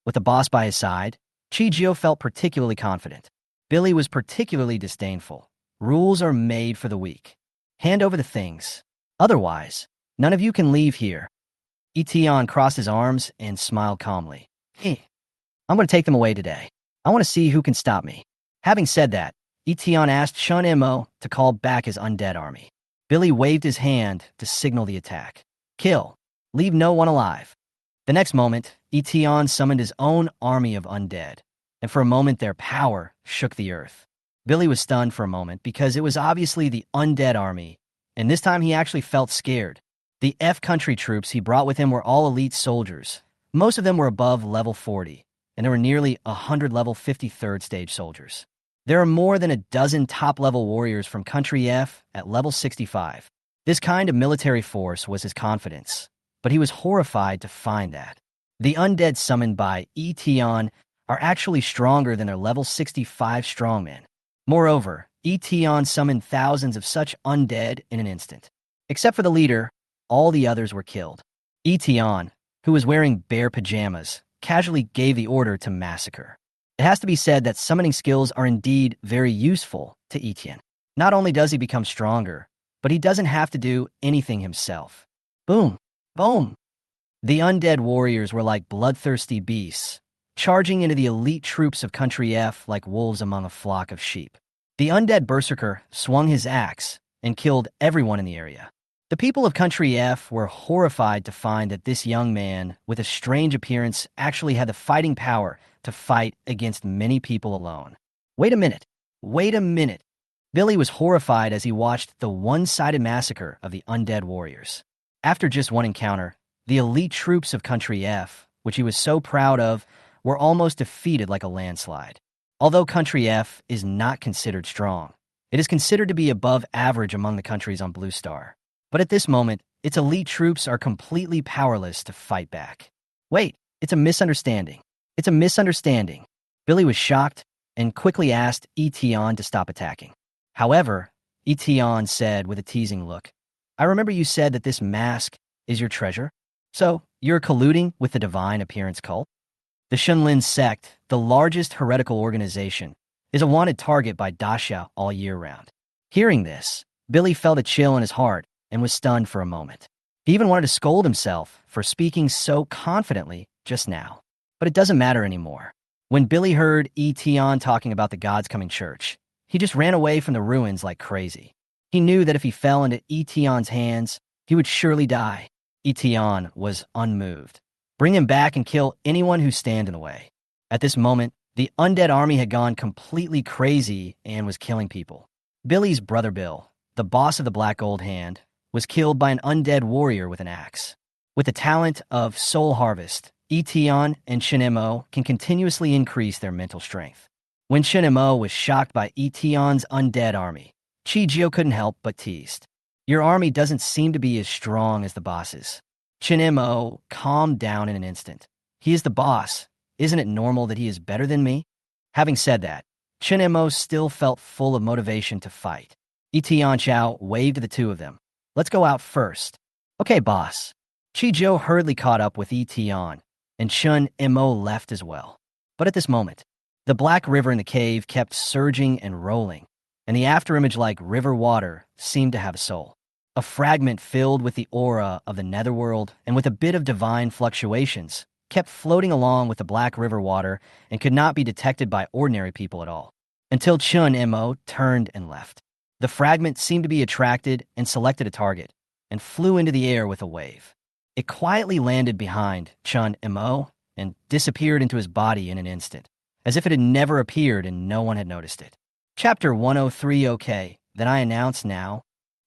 With the boss by his side, Chi Jio felt particularly confident. Billy was particularly disdainful. Rules are made for the weak. Hand over the things. Otherwise, none of you can leave here. Yi Tian crossed his arms and smiled calmly. Hey, I'm going to take them away today. I want to see who can stop me. Having said that, Yi Tian asked Chun Mo to call back his undead army. Billy waved his hand to signal the attack. Kill. Leave no one alive. The next moment, Yi Tian summoned his own army of undead, and for a moment their power shook the earth. Billy was stunned for a moment because it was obviously the undead army, and this time he actually felt scared. The F country troops he brought with him were all elite soldiers. Most of them were above level 40, and there were nearly 100 level 53rd stage soldiers. There are more than a dozen top-level warriors from Country F at level 65. This kind of military force was his confidence, but he was horrified to find that. The undead summoned by Yi Tian are actually stronger than their level 65 strongmen. Moreover, Yi Tian summoned thousands of such undead in an instant. Except for the leader, all the others were killed. Yi Tian, who was wearing bare pajamas, casually gave the order to massacre. It has to be said that summoning skills are indeed very useful to Yi Tian. Not only does he become stronger, but he doesn't have to do anything himself. Boom! Boom! The undead warriors were like bloodthirsty beasts, charging into the elite troops of Country F like wolves among a flock of sheep. The undead berserker swung his axe and killed everyone in the area. The people of Country F were horrified to find that this young man with a strange appearance actually had the fighting power to fight against many people alone. Wait a minute. Wait a minute. Billy was horrified as he watched the one-sided massacre of the undead warriors. After just one encounter, the elite troops of Country F, which he was so proud of, were almost defeated like a landslide. Although Country F is not considered strong, it is considered to be above average among the countries on Blue Star. But at this moment, its elite troops are completely powerless to fight back. Wait, it's a misunderstanding. It's a misunderstanding. Billy was shocked and quickly asked Yi Tian to stop attacking. However, Yi Tian said with a teasing look, "I remember you said that this mask is your treasure? So, you're colluding with the Divine Appearance cult?" The Shunlin sect, the largest heretical organization, is a wanted target by Dasha all year round. Hearing this, Billy felt a chill in his heart and was stunned for a moment. He even wanted to scold himself for speaking so confidently just now. But it doesn't matter anymore. When Billy heard Yi Tian talking about the God's Coming Church, he just ran away from the ruins like crazy. He knew that if he fell into Yi Tian's hands, he would surely die. Yi Tian was unmoved. Bring him back and kill anyone who stand in the way. At this moment, the undead army had gone completely crazy and was killing people. Billy's brother Bill, the boss of the Black Gold Hand, was killed by an undead warrior with an axe. With the talent of Soul Harvest, Yi Tian and Shinemo can continuously increase their mental strength. When Shinemo was shocked by Yi Tian's undead army, Chijio couldn't help but teased. "Your army doesn't seem to be as strong as the boss's." Shinemo calmed down in an instant. "He is the boss. Isn't it normal that he is better than me?" Having said that, Shinemo still felt full of motivation to fight. Yi Tian Chao waved to the two of them. "Let's go out first." "Okay, boss." Chijio hurriedly caught up with Yi Tian, and Shun Mo left as well. But at this moment, the black river in the cave kept surging and rolling, and the afterimage-like river water seemed to have a soul. A fragment filled with the aura of the netherworld and with a bit of divine fluctuations kept floating along with the black river water and could not be detected by ordinary people at all. Until Chun Mo turned and left. The fragment seemed to be attracted and selected a target, and flew into the air with a wave. It quietly landed behind Chun Mo and disappeared into his body in an instant, as if it had never appeared and no one had noticed it. Chapter 103. Okay, then I announce now.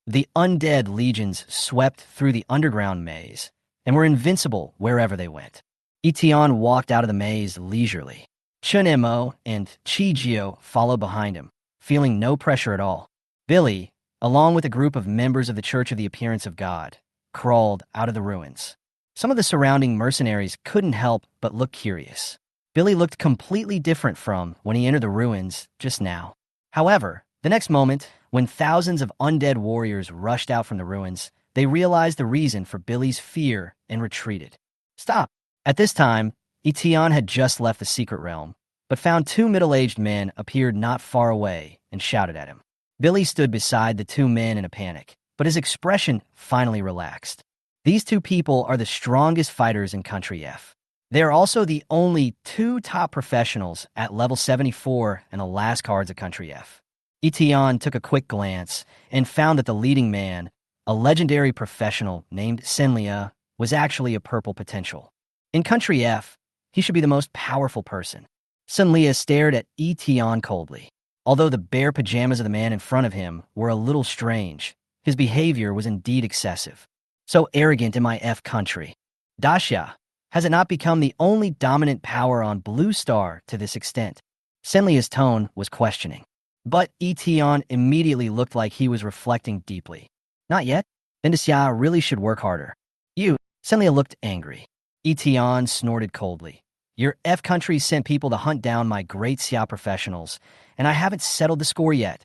The undead legions swept through the underground maze and were invincible wherever they went. Yi Tian walked out of the maze leisurely. Chun Mo and Chijio followed behind him, feeling no pressure at all. Billy, along with a group of members of the Church of the Appearance of God, crawled out of the ruins. Some of the surrounding mercenaries couldn't help but look curious. Billy looked completely different from when he entered the ruins just now. However, the next moment, when thousands of undead warriors rushed out from the ruins, they realized the reason for Billy's fear and retreated. "Stop!" At this time, Yi Tian had just left the secret realm, but found two middle-aged men appeared not far away and shouted at him. Billy stood beside the two men in a panic, but his expression finally relaxed. These two people are the strongest fighters in Country F. They are also the only two top professionals at level 74 and the last cards of Country F. Yi Tian took a quick glance and found that the leading man, a legendary professional named Senlia, was actually a purple potential. In Country F, he should be the most powerful person. Senlia stared at Yi Tian coldly. Although the bare pajamas of the man in front of him were a little strange, his behavior was indeed excessive. So arrogant in my F country. Daxia, has it not become the only dominant power on Blue Star to this extent? Senlia's tone was questioning. But Yi Tian immediately looked like he was reflecting deeply. Not yet? Then Daxia really should work harder. You, Senlia looked angry. Yi Tian snorted coldly. Your F country sent people to hunt down my great Xia professionals, and I haven't settled the score yet.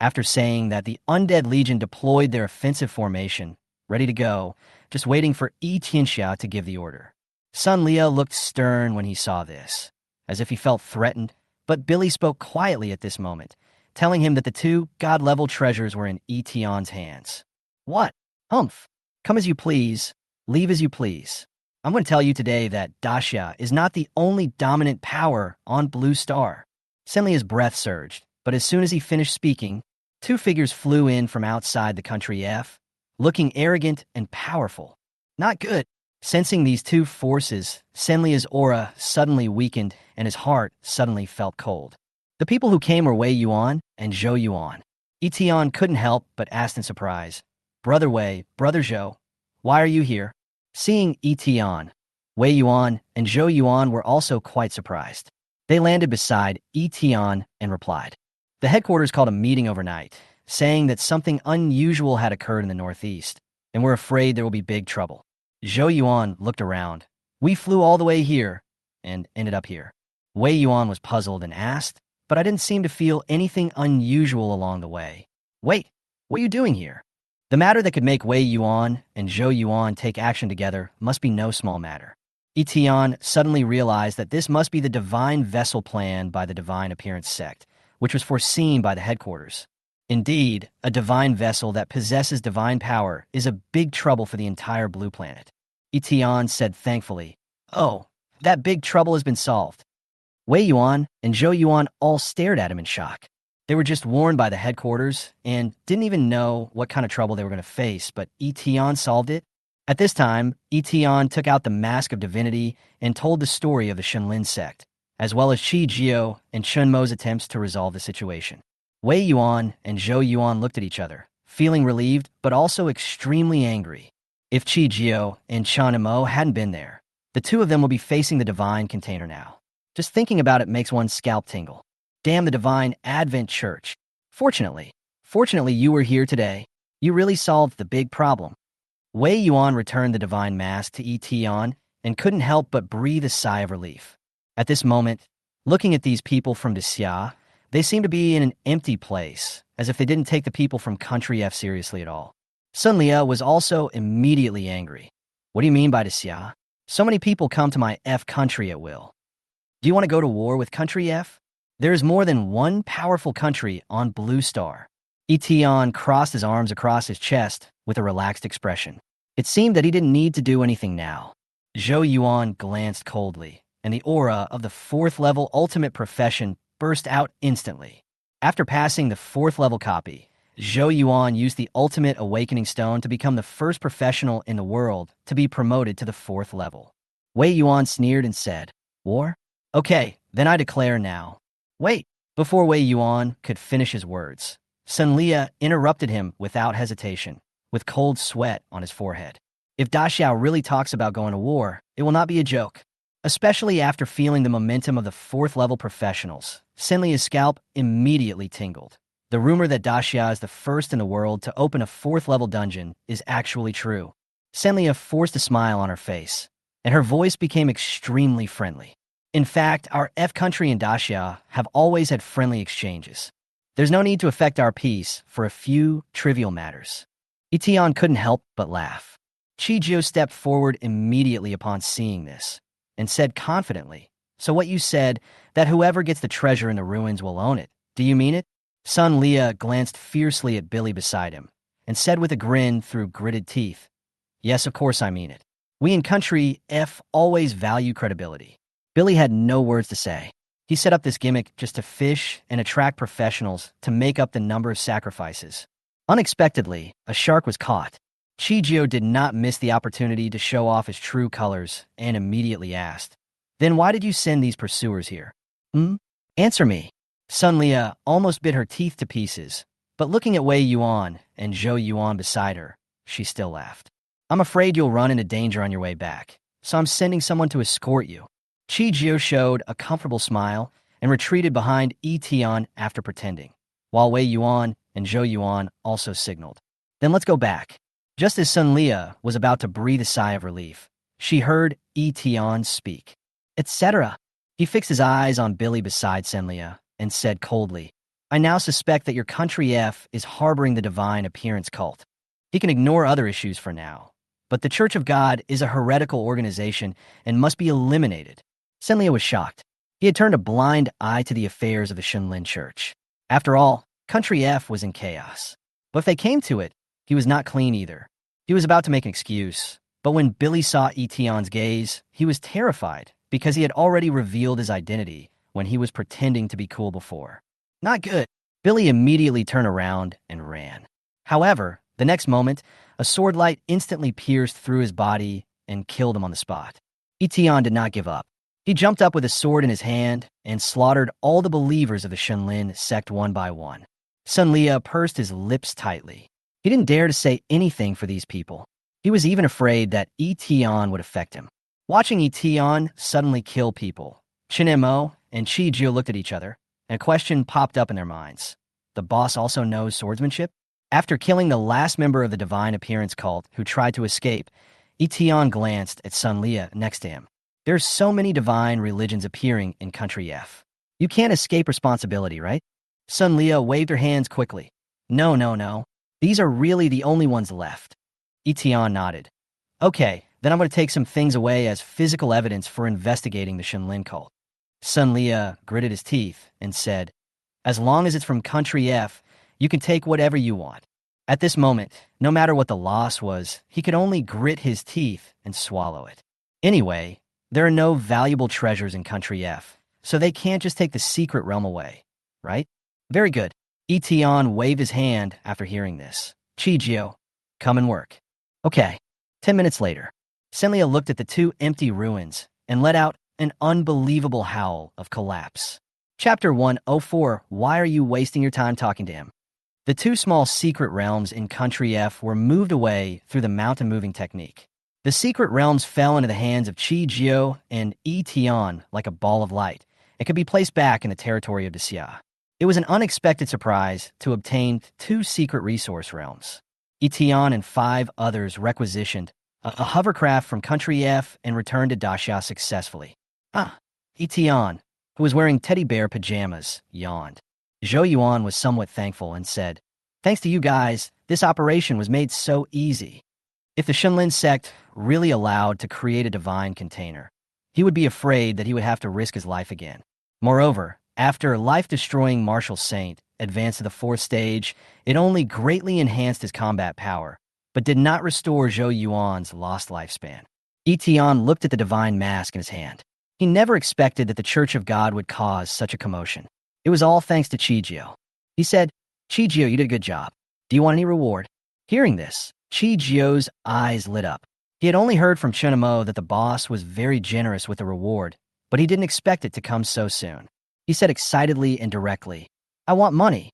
After saying that, the Undead Legion deployed their offensive formation, ready to go, just waiting for Yi Tianxia to give the order. Sun Lia looked stern when he saw this, as if he felt threatened, but Billy spoke quietly at this moment, telling him that the two god-level treasures were in Yi Tian's hands. What? Humph. Come as you please, leave as you please. I'm going to tell you today that Daxia is not the only dominant power on Blue Star. Senlia's breath surged, but as soon as he finished speaking, two figures flew in from outside the country F, looking arrogant and powerful. Not good. Sensing these two forces, Senlia's aura suddenly weakened and his heart suddenly felt cold. The people who came were Wei Yuan and Zhou Yuan. Yi Tian couldn't help but asked in surprise, Brother Wei, Brother Zhou, why are you here? Seeing Yi Tian, Wei Yuan and Zhou Yuan were also quite surprised. They landed beside Yi Tian and replied. The headquarters called a meeting overnight, saying that something unusual had occurred in the northeast, and we're afraid there will be big trouble. Zhou Yuan looked around. We flew all the way here, and ended up here. Wei Yuan was puzzled and asked, but I didn't seem to feel anything unusual along the way. Wait, what are you doing here? The matter that could make Wei Yuan and Zhou Yuan take action together must be no small matter. Yi Tian suddenly realized that this must be the divine vessel plan by the Divine Appearance sect, which was foreseen by the headquarters. Indeed, a divine vessel that possesses divine power is a big trouble for the entire blue planet. Yi Tian said thankfully, Oh, that big trouble has been solved. Wei Yuan and Zhou Yuan all stared at him in shock. They were just warned by the headquarters and didn't even know what kind of trouble they were going to face, but Yi Tian solved it. At this time, Yi Tian took out the mask of divinity and told the story of the Shenlin sect, as well as Qi Jiao and Chun Mo's attempts to resolve the situation. Wei Yuan and Zhou Yuan looked at each other, feeling relieved but also extremely angry. If Qi Jiao and Chun Mo hadn't been there, the two of them would be facing the divine container now. Just thinking about it makes one's scalp tingle. Damn the divine Advent Church. Fortunately you were here today. You really solved the big problem. Wei Yuan returned the divine mask to Yi Tian and couldn't help but breathe a sigh of relief. At this moment, looking at these people from Daxia, they seemed to be in an empty place, as if they didn't take the people from Country F seriously at all. Sun Lia was also immediately angry. What do you mean by Daxia? So many people come to my F country at will. Do you want to go to war with Country F? There is more than one powerful country on Blue Star. Yi Tian crossed his arms across his chest with a relaxed expression. It seemed that he didn't need to do anything now. Zhou Yuan glanced coldly, and the aura of the 4th level ultimate profession burst out instantly. After passing the 4th level copy, Zhou Yuan used the ultimate awakening stone to become the first professional in the world to be promoted to the 4th level. Wei Yuan sneered and said, War? Okay, then I declare now. Wait! Before Wei Yuan could finish his words, Sun Lia interrupted him without hesitation, with cold sweat on his forehead. If Daxia really talks about going to war, it will not be a joke. Especially after feeling the momentum of the 4th level professionals, Sun Lia's scalp immediately tingled. The rumor that Daxia is the first in the world to open a 4th level dungeon is actually true. Sun Lia forced a smile on her face, and her voice became extremely friendly. In fact, our F country and Daxia have always had friendly exchanges. There's no need to affect our peace for a few trivial matters. Yi Tian couldn't help but laugh. Qi Jiao stepped forward immediately upon seeing this, and said confidently, So what you said, that whoever gets the treasure in the ruins will own it, do you mean it? Sun Lia glanced fiercely at Billy beside him, and said with a grin through gritted teeth, Yes, of course I mean it. We in Country F always value credibility. Billy had no words to say. He set up this gimmick just to fish and attract professionals to make up the number of sacrifices. Unexpectedly, a shark was caught. Qi Jiao did not miss the opportunity to show off his true colors and immediately asked, Then why did you send these pursuers here? Answer me. Sun Lia almost bit her teeth to pieces, but looking at Wei Yuan and Zhou Yuan beside her, she still laughed. I'm afraid you'll run into danger on your way back, so I'm sending someone to escort you. Qi Jiu showed a comfortable smile and retreated behind Yi Tian after pretending, while Wei Yuan and Zhou Yuan also signaled. Then let's go back. Just as Sun Lia was about to breathe a sigh of relief, she heard Yi Tian speak. Etc. He fixed his eyes on Billy beside Sun Lia and said coldly, I now suspect that your country F is harboring the divine appearance cult. He can ignore other issues for now, but the Church of God is a heretical organization and must be eliminated. Sun Lia was shocked. He had turned a blind eye to the affairs of the Shenlin Church. After all, country F was in chaos. But if they came to it, he was not clean either. He was about to make an excuse, but when Billy saw Yi Tian's gaze, he was terrified because he had already revealed his identity when he was pretending to be cool before. Not good. Billy immediately turned around and ran. However, the next moment, a sword light instantly pierced through his body and killed him on the spot. Yi Tian did not give up. He jumped up with a sword in his hand and slaughtered all the believers of the Shenlin sect one by one. Sun Lia pursed his lips tightly. He didn't dare to say anything for these people. He was even afraid that Yi Tian would affect him. Watching Yi Tian suddenly kill people, Chen Mo and Qi Jiu looked at each other, and a question popped up in their minds. The boss also knows swordsmanship? After killing the last member of the divine appearance cult who tried to escape, Yi Tian glanced at Sun Lia next to him. There's so many divine religions appearing in Country F. You can't escape responsibility, right? Sun Lia waved her hands quickly. No. These are really the only ones left. Yi Tian nodded. Okay, then I'm going to take some things away as physical evidence for investigating the Shenlin cult. Sun Lia gritted his teeth and said, as long as it's from Country F, you can take whatever you want. At this moment, no matter what the loss was, he could only grit his teeth and swallow it. Anyway, there are no valuable treasures in Country F, so they can't just take the secret realm away, right? Very good. Yi Tian waved his hand after hearing this. Qi Jiu, come and work. Okay. 10 minutes later, Sun Lia looked at the two empty ruins and let out an unbelievable howl of collapse. Chapter 104, Why are you wasting your time talking to him? The two small secret realms in Country F were moved away through the mountain moving technique. The secret realms fell into the hands of Qi Jiu and Yi Tian like a ball of light and could be placed back in the territory of Xia. It was an unexpected surprise to obtain two secret resource realms. Yi Tian and 5 others requisitioned a hovercraft from Country F and returned to Daxia successfully. Yi Tian, who was wearing teddy bear pajamas, yawned. Zhou Yuan was somewhat thankful and said, thanks to you guys, this operation was made so easy. If the Shenlin sect really allowed to create a divine container, he would be afraid that he would have to risk his life again. Moreover, after life-destroying Martial Saint advanced to the 4th stage, it only greatly enhanced his combat power, but did not restore Zhou Yuan's lost lifespan. Yi Tian looked at the divine mask in his hand. He never expected that the Church of God would cause such a commotion. It was all thanks to Qi Jiu. He said, Qi Jiu, you did a good job. Do you want any reward? Hearing this, Qi Jiu's eyes lit up. He had only heard from Chen Mo that the boss was very generous with the reward, but he didn't expect it to come so soon. He said excitedly and directly, I want money.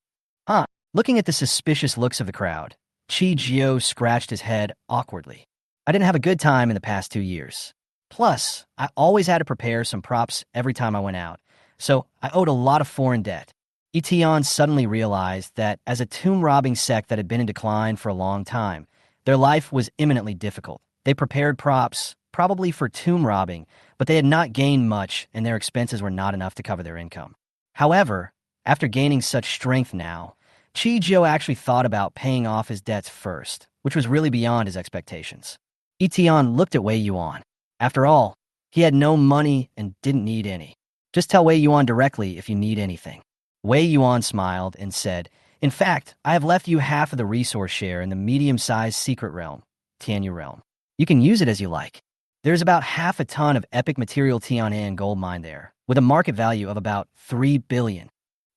Looking at the suspicious looks of the crowd, Qi Jiu scratched his head awkwardly. I didn't have a good time in the past 2 years. Plus, I always had to prepare some props every time I went out, so I owed a lot of foreign debt. Yi Tian suddenly realized that as a tomb-robbing sect that had been in decline for a long time, their life was imminently difficult. They prepared props, probably for tomb robbing, but they had not gained much and their expenses were not enough to cover their income. However, after gaining such strength now, Qi Jiu actually thought about paying off his debts first, which was really beyond his expectations. Yi Tian looked at Wei Yuan. After all, he had no money and didn't need any. Just tell Wei Yuan directly if you need anything. Wei Yuan smiled and said, in fact, I have left you half of the resource share in the medium-sized secret realm, Tianyu realm. You can use it as you like. There's about half a ton of epic material Tianan gold mine there, with a market value of about 3 billion.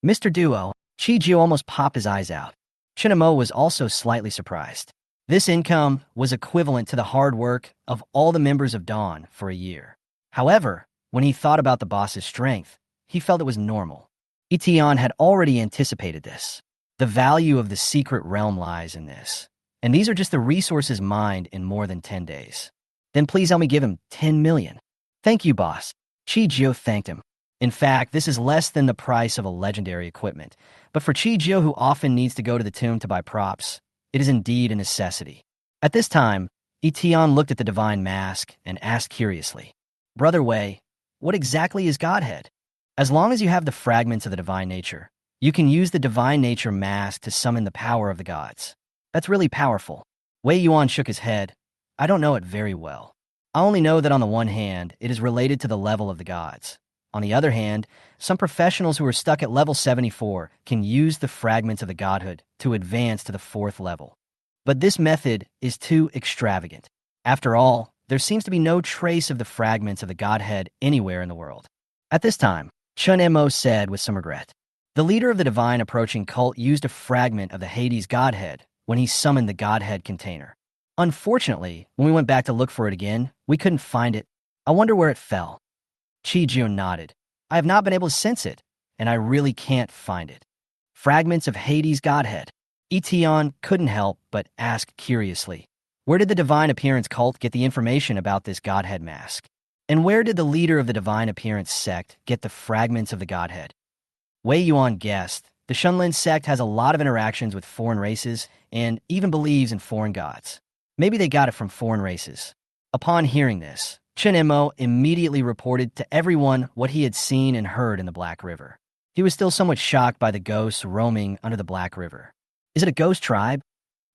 Mr. Duo, Qi Jiu almost popped his eyes out. Chen Mo was also slightly surprised. This income was equivalent to the hard work of all the members of Dawn for a year. However, when he thought about the boss's strength, he felt it was normal. Eton had already anticipated this. The value of the secret realm lies in this. And these are just the resources mined in more than 10 days. Then please help me give him 10 million. Thank you, boss. Chi-Jio thanked him. In fact, this is less than the price of a legendary equipment. But for Chi-Jio, who often needs to go to the tomb to buy props, it is indeed a necessity. At this time, Eton looked at the divine mask and asked curiously, Brother Wei, what exactly is Godhead? As long as you have the fragments of the divine nature, you can use the divine nature mask to summon the power of the gods. That's really powerful. Wei Yuan shook his head. I don't know it very well. I only know that on the one hand, it is related to the level of the gods. On the other hand, some professionals who are stuck at level 74 can use the fragments of the godhood to advance to the 4th level. But this method is too extravagant. After all, there seems to be no trace of the fragments of the godhead anywhere in the world. At this time, Chun Mo said with some regret, the leader of the divine approaching cult used a fragment of the Hades godhead when he summoned the godhead container. Unfortunately, when we went back to look for it again, we couldn't find it. I wonder where it fell. Chi-Jio nodded. I have not been able to sense it, and I really can't find it. Fragments of Hades' godhead. Eton couldn't help but ask curiously, where did the divine appearance cult get the information about this godhead mask? And where did the leader of the divine appearance sect get the fragments of the godhead? Wei Yuan guessed. The Shunlin sect has a lot of interactions with foreign races and even believes in foreign gods. Maybe they got it from foreign races. Upon hearing this, Chen Mo immediately reported to everyone what he had seen and heard in the Black River. He was still somewhat shocked by the ghosts roaming under the Black River. Is it a ghost tribe?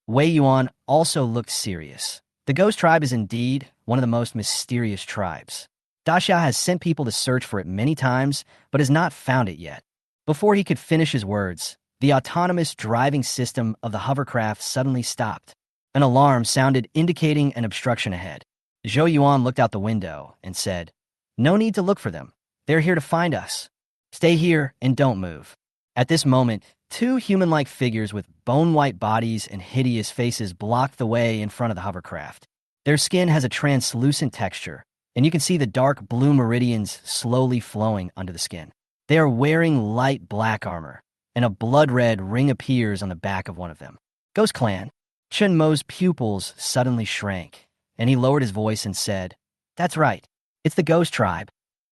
Wei Yuan also looked serious. The ghost tribe is indeed one of the most mysterious tribes. Daxia has sent people to search for it many times, but has not found it yet. Before he could finish his words, the autonomous driving system of the hovercraft suddenly stopped. An alarm sounded indicating an obstruction ahead. Zhou Yuan looked out the window and said, No need to look for them. They're here to find us. Stay here and don't move. At this moment, 2 human-like figures with bone-white bodies and hideous faces blocked the way in front of the hovercraft. Their skin has a translucent texture, and you can see the dark blue meridians slowly flowing under the skin. They are wearing light black armor, and a blood-red ring appears on the back of one of them. Ghost Clan. Chun Mo's pupils suddenly shrank, and he lowered his voice and said, That's right, it's the Ghost Tribe.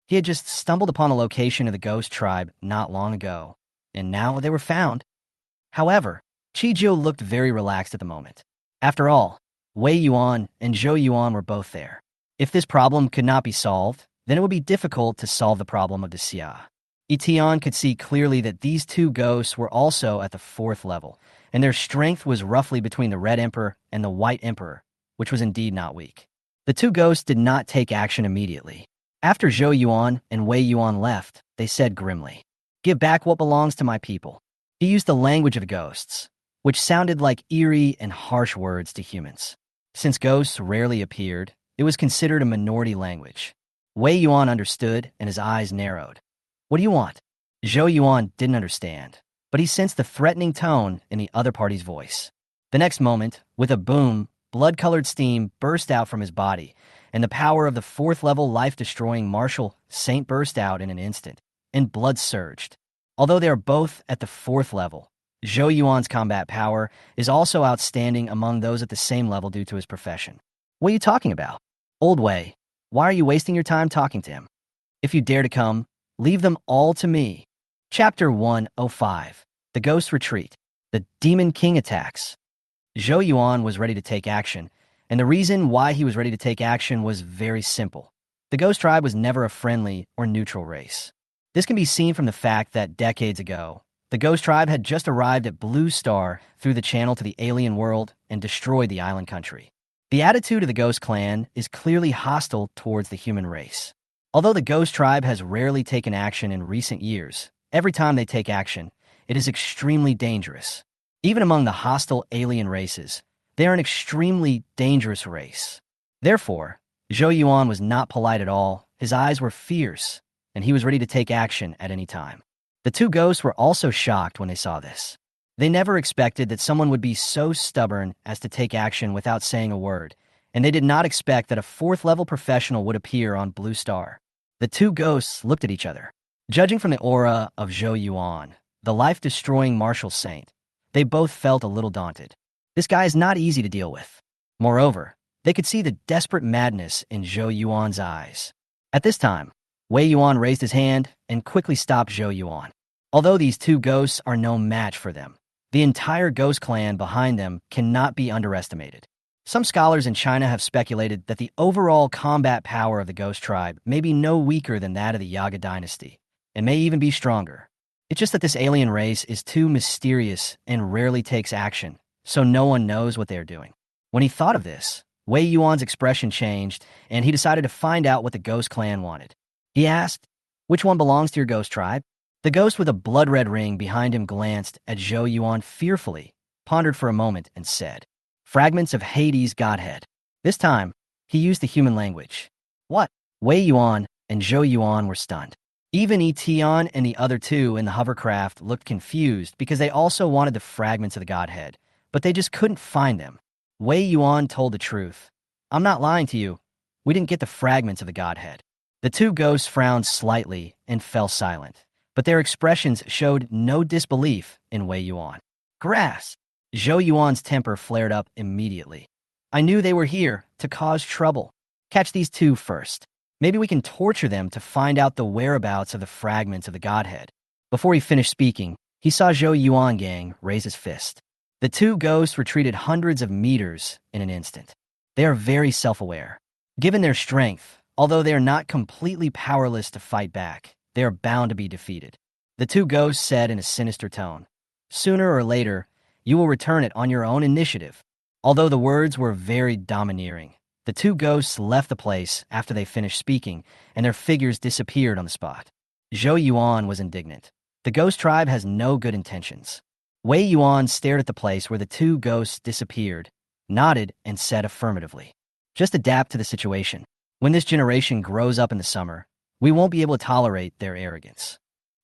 He had just stumbled upon a location of the Ghost Tribe not long ago, and now they were found. However, Chi-Jio looked very relaxed at the moment. After all, Wei Yuan and Zhou Yuan were both there. If this problem could not be solved, then it would be difficult to solve the problem of the Xia. Eton could see clearly that these 2 ghosts were also at the 4th level, and their strength was roughly between the Red Emperor and the White Emperor, which was indeed not weak. The 2 ghosts did not take action immediately. After Zhou Yuan and Wei Yuan left, they said grimly, Give back what belongs to my people. He used the language of ghosts, which sounded like eerie and harsh words to humans. Since ghosts rarely appeared, it was considered a minority language. Wei Yuan understood, and his eyes narrowed. What do you want? Zhou Yuan didn't understand, but he sensed the threatening tone in the other party's voice. The next moment, with a boom, blood-colored steam burst out from his body, and the power of the 4th-level life-destroying martial saint burst out in an instant, and blood surged. Although they are both at the 4th level, Zhou Yuan's combat power is also outstanding among those at the same level due to his profession. What are you talking about? Old Wei, why are you wasting your time talking to him? If you dare to come, leave them all to me. Chapter 105. The Ghost Retreat. The Demon King Attacks. Zhou Yuan was ready to take action, and the reason why he was ready to take action was very simple. The Ghost Tribe was never a friendly or neutral race. This can be seen from the fact that decades ago, the Ghost Tribe had just arrived at Blue Star through the channel to the alien world and destroyed the island country. The attitude of the Ghost Clan is clearly hostile towards the human race. Although the Ghost Tribe has rarely taken action in recent years, every time they take action, it is extremely dangerous. Even among the hostile alien races, they are an extremely dangerous race. Therefore, Zhou Yuan was not polite at all, his eyes were fierce, and he was ready to take action at any time. The 2 ghosts were also shocked when they saw this. They never expected that someone would be so stubborn as to take action without saying a word, and they did not expect that a 4th-level professional would appear on Blue Star. The 2 ghosts looked at each other. Judging from the aura of Zhou Yuan, the life-destroying martial saint, they both felt a little daunted. This guy is not easy to deal with. Moreover, they could see the desperate madness in Zhou Yuan's eyes. At this time, Wei Yuan raised his hand and quickly stopped Zhou Yuan. Although these two ghosts are no match for them, the entire ghost clan behind them cannot be underestimated. Some scholars in China have speculated that the overall combat power of the ghost tribe may be no weaker than that of the Yaga dynasty, and may even be stronger. It's just that this alien race is too mysterious and rarely takes action, so no one knows what they are doing. When he thought of this, Wei Yuan's expression changed, and he decided to find out what the ghost clan wanted. He asked, "Which one belongs to your ghost tribe?" The ghost with a blood-red ring behind him glanced at Zhou Yuan fearfully, pondered for a moment, and said, "Fragments of Hades' godhead." This time, he used the human language. What? Wei Yuan and Zhou Yuan were stunned. Even Yi Tian and the other two in the hovercraft looked confused because they also wanted the fragments of the godhead, but they just couldn't find them. Wei Yuan told the truth. "I'm not lying to you. We didn't get the fragments of the godhead." The two ghosts frowned slightly and fell silent, but their expressions showed no disbelief in Wei Yuan. Grass! Zhou Yuan's temper flared up immediately. "I knew they were here to cause trouble. Catch these two first. Maybe we can torture them to find out the whereabouts of the fragments of the godhead." Before he finished speaking, he saw Zhou Yuan gang raise his fist. The two ghosts retreated hundreds of meters in an instant. They are very self-aware. Given their strength, although they are not completely powerless to fight back, they are bound to be defeated. The two ghosts said in a sinister tone, "Sooner or later, you will return it on your own initiative." Although the words were very domineering, the two ghosts left the place after they finished speaking, and their figures disappeared on the spot. Zhou Yuan was indignant. The ghost tribe has no good intentions. Wei Yuan stared at the place where the two ghosts disappeared, nodded, and said affirmatively, "Just adapt to the situation. When this generation grows up in the summer, we won't be able to tolerate their arrogance."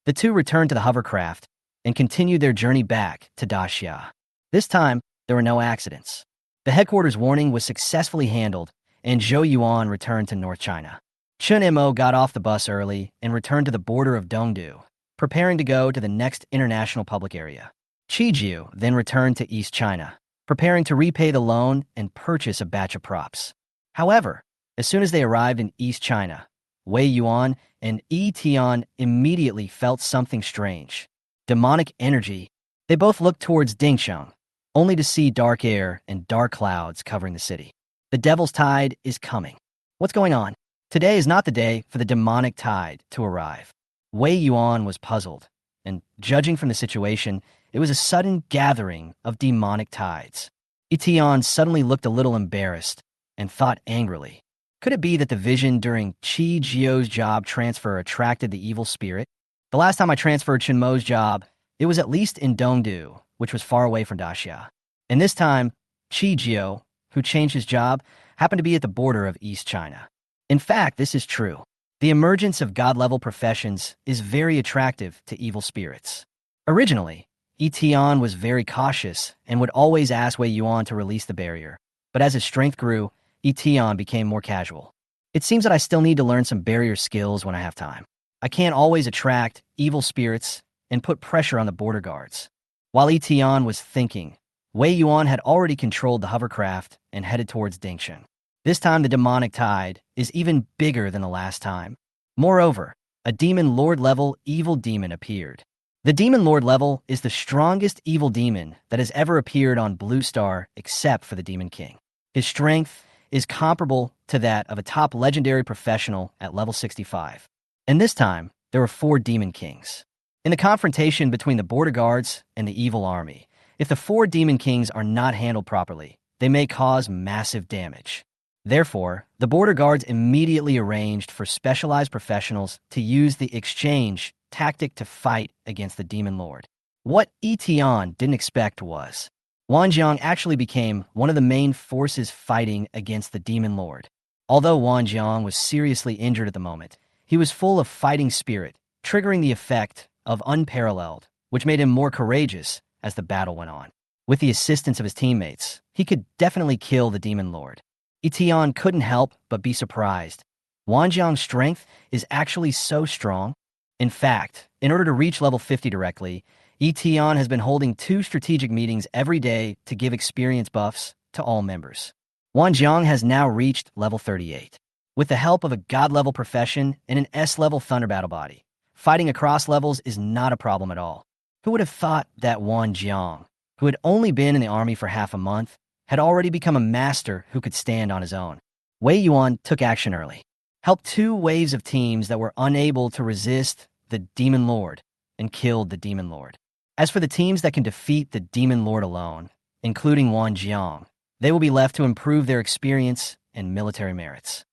The two returned to the hovercraft and continued their journey back to Daxia. This time, there were no accidents. The headquarters warning was successfully handled, and Zhou Yuan returned to North China. Chun Mo got off the bus early and returned to the border of Dongdu, preparing to go to the next international public area. Qijiu then returned to East China, preparing to repay the loan and purchase a batch of props. However, as soon as they arrived in East China, Wei Yuan and Yi Tian immediately felt something strange. Demonic energy. They both looked towards Dingsheng, only to see dark air and dark clouds covering the city. The devil's tide is coming. What's going on? Today is not the day for the demonic tide to arrive. Wei Yuan was puzzled, and judging from the situation, it was a sudden gathering of demonic tides. Yi Tian suddenly looked a little embarrassed and thought angrily. Could it be that the vision during Qi Jio's job transfer attracted the evil spirit? The last time I transferred Chen Mo's job, it was at least in Dongdu, which was far away from Daxia. And this time, Qi Jio, who changed his job, happened to be at the border of East China. In fact, this is true. The emergence of god-level professions is very attractive to evil spirits. Originally, Yi Tian was very cautious and would always ask Wei Yuan to release the barrier. But as his strength grew, Yi Tian became more casual. It seems that I still need to learn some barrier skills when I have time. I can't always attract evil spirits and put pressure on the border guards. While Yi Tian was thinking, Wei Yuan had already controlled the hovercraft and headed towards Dingsheng. This time the demonic tide is even bigger than the last time. Moreover, a demon lord-level evil demon appeared. The demon lord level is the strongest evil demon that has ever appeared on Blue Star except for the Demon King. His strength is comparable to that of a top legendary professional at level 65. And this time, there were 4 Demon Kings. In the confrontation between the border guards and the evil army, if the 4 Demon Kings are not handled properly, they may cause massive damage. Therefore, the border guards immediately arranged for specialized professionals to use the exchange tactic to fight against the Demon Lord. What Yi Tian didn't expect was, Wan Jang actually became one of the main forces fighting against the Demon Lord. Although Wan Jang was seriously injured at the moment, he was full of fighting spirit, triggering the effect of unparalleled, which made him more courageous as the battle went on. With the assistance of his teammates, he could definitely kill the Demon Lord. Yi Tian couldn't help but be surprised. Wan Jiang's strength is actually so strong. In fact, in order to reach level 50 directly, Yi Tian has been holding 2 strategic meetings every day to give experience buffs to all members. Wan Jang has now reached level 38. With the help of a god-level profession and an S-level thunder battle body, fighting across levels is not a problem at all. Who would have thought that Wan Jang, who had only been in the army for half a month, had already become a master who could stand on his own? Wei Yuan took action early, helped 2 waves of teams that were unable to resist the Demon Lord, and killed the Demon Lord. As for the teams that can defeat the Demon Lord alone, including Wan Jiang, they will be left to improve their experience and military merits.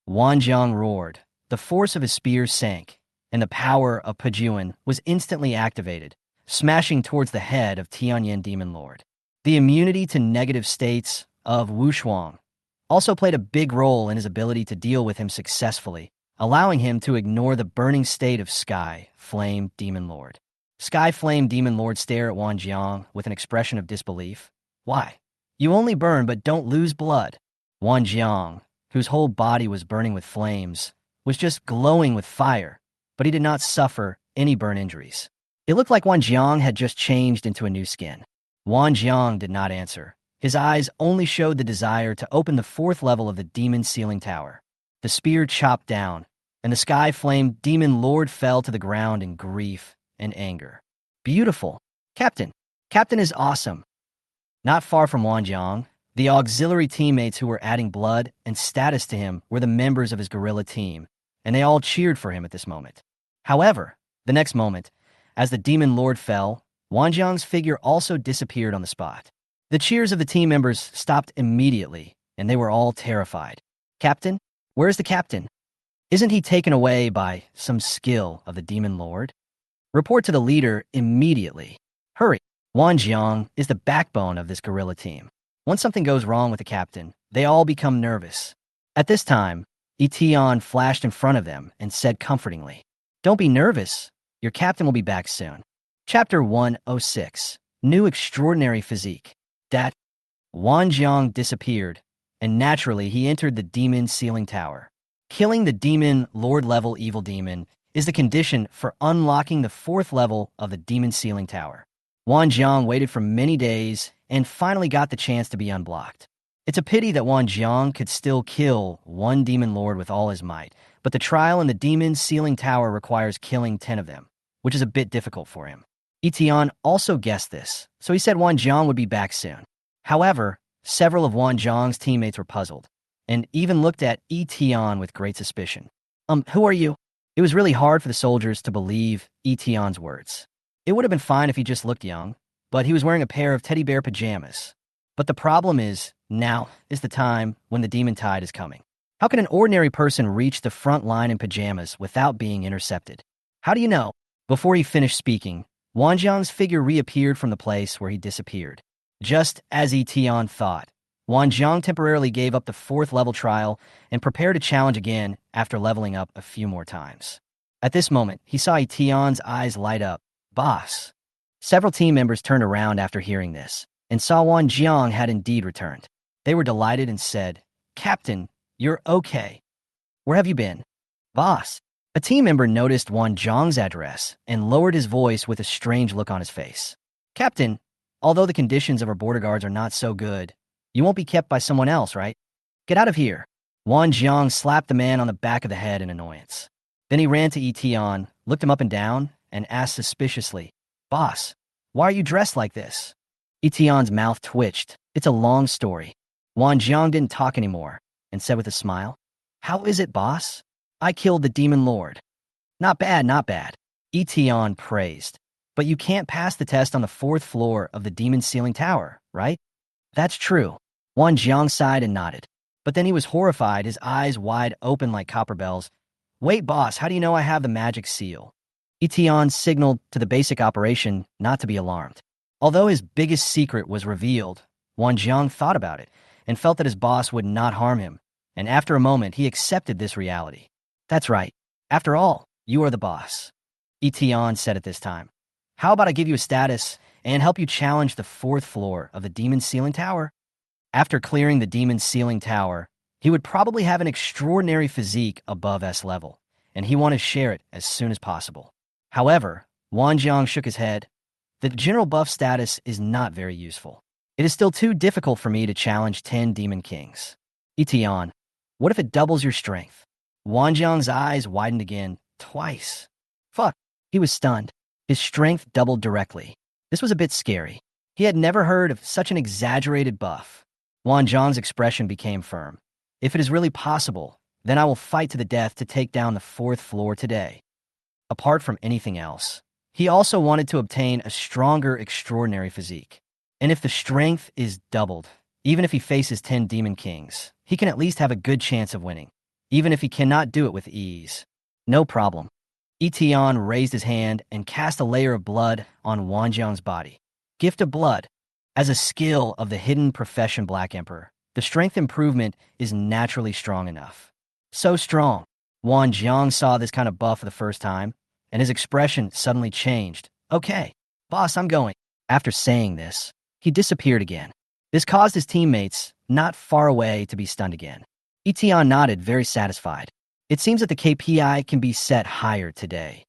Wan Jiang roared. The force of his spears sank, and the power of Pejuan was instantly activated, smashing towards the head of Tianyan Demon Lord. The immunity to negative states of Wu Shuang also played a big role in his ability to deal with him successfully, allowing him to ignore the burning state of Sky Flame Demon Lord. Sky Flame Demon Lord stared at Wan Jiang with an expression of disbelief. Why? You only burn but don't lose blood. Wan Jiang, whose whole body was burning with flames, was just glowing with fire, but he did not suffer any burn injuries. It looked like Wan Jiang had just changed into a new skin. Wan Jiang did not answer. His eyes only showed the desire to open the 4th level of the Demon Ceiling Tower. The spear chopped down, and the Sky Flame Demon Lord fell to the ground in grief and anger. Beautiful. Captain. Captain is awesome. Not far from Wan Jiang, the auxiliary teammates who were adding blood and status to him were the members of his guerrilla team, and they all cheered for him at this moment. However, the next moment, as the Demon Lord fell, Wan Jiang's figure also disappeared on the spot. The cheers of the team members stopped immediately, and they were all terrified. Captain? Where's the captain? Isn't he taken away by some skill of the Demon Lord? Report to the leader immediately. Hurry. Wan Jiang is the backbone of this guerrilla team. Once something goes wrong with the captain, they all become nervous. At this time, Yi Tian flashed in front of them and said comfortingly, "Don't be nervous. Your captain will be back soon." Chapter 106, New Extraordinary Physique. That Wan Jiang disappeared, and naturally he entered the Demon Ceiling Tower. Killing the Demon Lord level evil demon is the condition for unlocking the 4th level of the Demon Ceiling Tower. Wan Jiang waited for many days and finally got the chance to be unblocked. It's a pity that Wan Jiang could still kill one Demon Lord with all his might, but the trial in the Demon Ceiling Tower requires killing 10 of them, which is a bit difficult for him. Yi Tian also guessed this, so he said Wan Jiang would be back soon. However, several of Wan Jiang's teammates were puzzled, and even looked at Yi Tian with great suspicion. Who are you? It was really hard for the soldiers to believe Yi Tian's words. It would have been fine if he just looked young, but he was wearing a pair of teddy bear pajamas. But the problem is, now is the time when the demon tide is coming. How can an ordinary person reach the front line in pajamas without being intercepted? How do you know? Before he finished speaking, Wan Jiang's figure reappeared from the place where he disappeared. Just as Yi Tian thought, Wan Jiang temporarily gave up the 4th level trial and prepared to challenge again after leveling up a few more times. At this moment, he saw Yi Tian's eyes light up. Boss. Several team members turned around after hearing this, and saw Wan Jiang had indeed returned. They were delighted and said, "Captain, you're okay. Where have you been?" "Boss." A team member noticed Wan Jiang's address and lowered his voice with a strange look on his face. "Captain, although the conditions of our border guards are not so good, you won't be kept by someone else, right? Get out of here." Wan Jiang slapped the man on the back of the head in annoyance. Then he ran to Yi Tian, looked him up and down, and asked suspiciously, "Boss, why are you dressed like this?" Yi Tian's mouth twitched. It's a long story. Wan Jiang didn't talk anymore and said with a smile, "How is it, boss? I killed the Demon Lord." Not bad, not bad," Yi Tian praised. "But you can't pass the test on the 4th floor of the Demon Ceiling Tower, right?" "That's true." Wan Jiang sighed and nodded. But then he was horrified, his eyes wide open like copper bells. "Wait, boss, how do you know I have the magic seal?" Yi Tian signaled to the basic operation not to be alarmed. Although his biggest secret was revealed, Wan Jiang thought about it and felt that his boss would not harm him, and after a moment he accepted this reality. "That's right. After all, you are the boss," Yi Tian said at this time. "How about I give you a status and help you challenge the 4th floor of the Demon Ceiling Tower?" After clearing the Demon Ceiling Tower, he would probably have an extraordinary physique above S level, and he wanted to share it as soon as possible. However, Wan Jang shook his head. The general buff status is not very useful. It is still too difficult for me to challenge 10 Demon Kings. Yi Tian, what if it doubles your strength? Wan Jang's eyes widened again, twice. Fuck. He was stunned. His strength doubled directly. This was a bit scary. He had never heard of such an exaggerated buff. Wan Jang's expression became firm. If it is really possible, then I will fight to the death to take down the 4th floor today. Apart from anything else, he also wanted to obtain a stronger, extraordinary physique. And if the strength is doubled, even if he faces 10 Demon Kings, he can at least have a good chance of winning, even if he cannot do it with ease. No problem. Yi Tian raised his hand and cast a layer of blood on Wan Jang's body. Gift of blood. As a skill of the hidden profession Black Emperor, the strength improvement is naturally strong enough. So strong. Wan Jang saw this kind of buff for the first time, and his expression suddenly changed. Okay, boss, I'm going. After saying this, he disappeared again. This caused his teammates, not far away, to be stunned again. Yi Tian nodded, very satisfied. It seems that the KPI can be set higher today.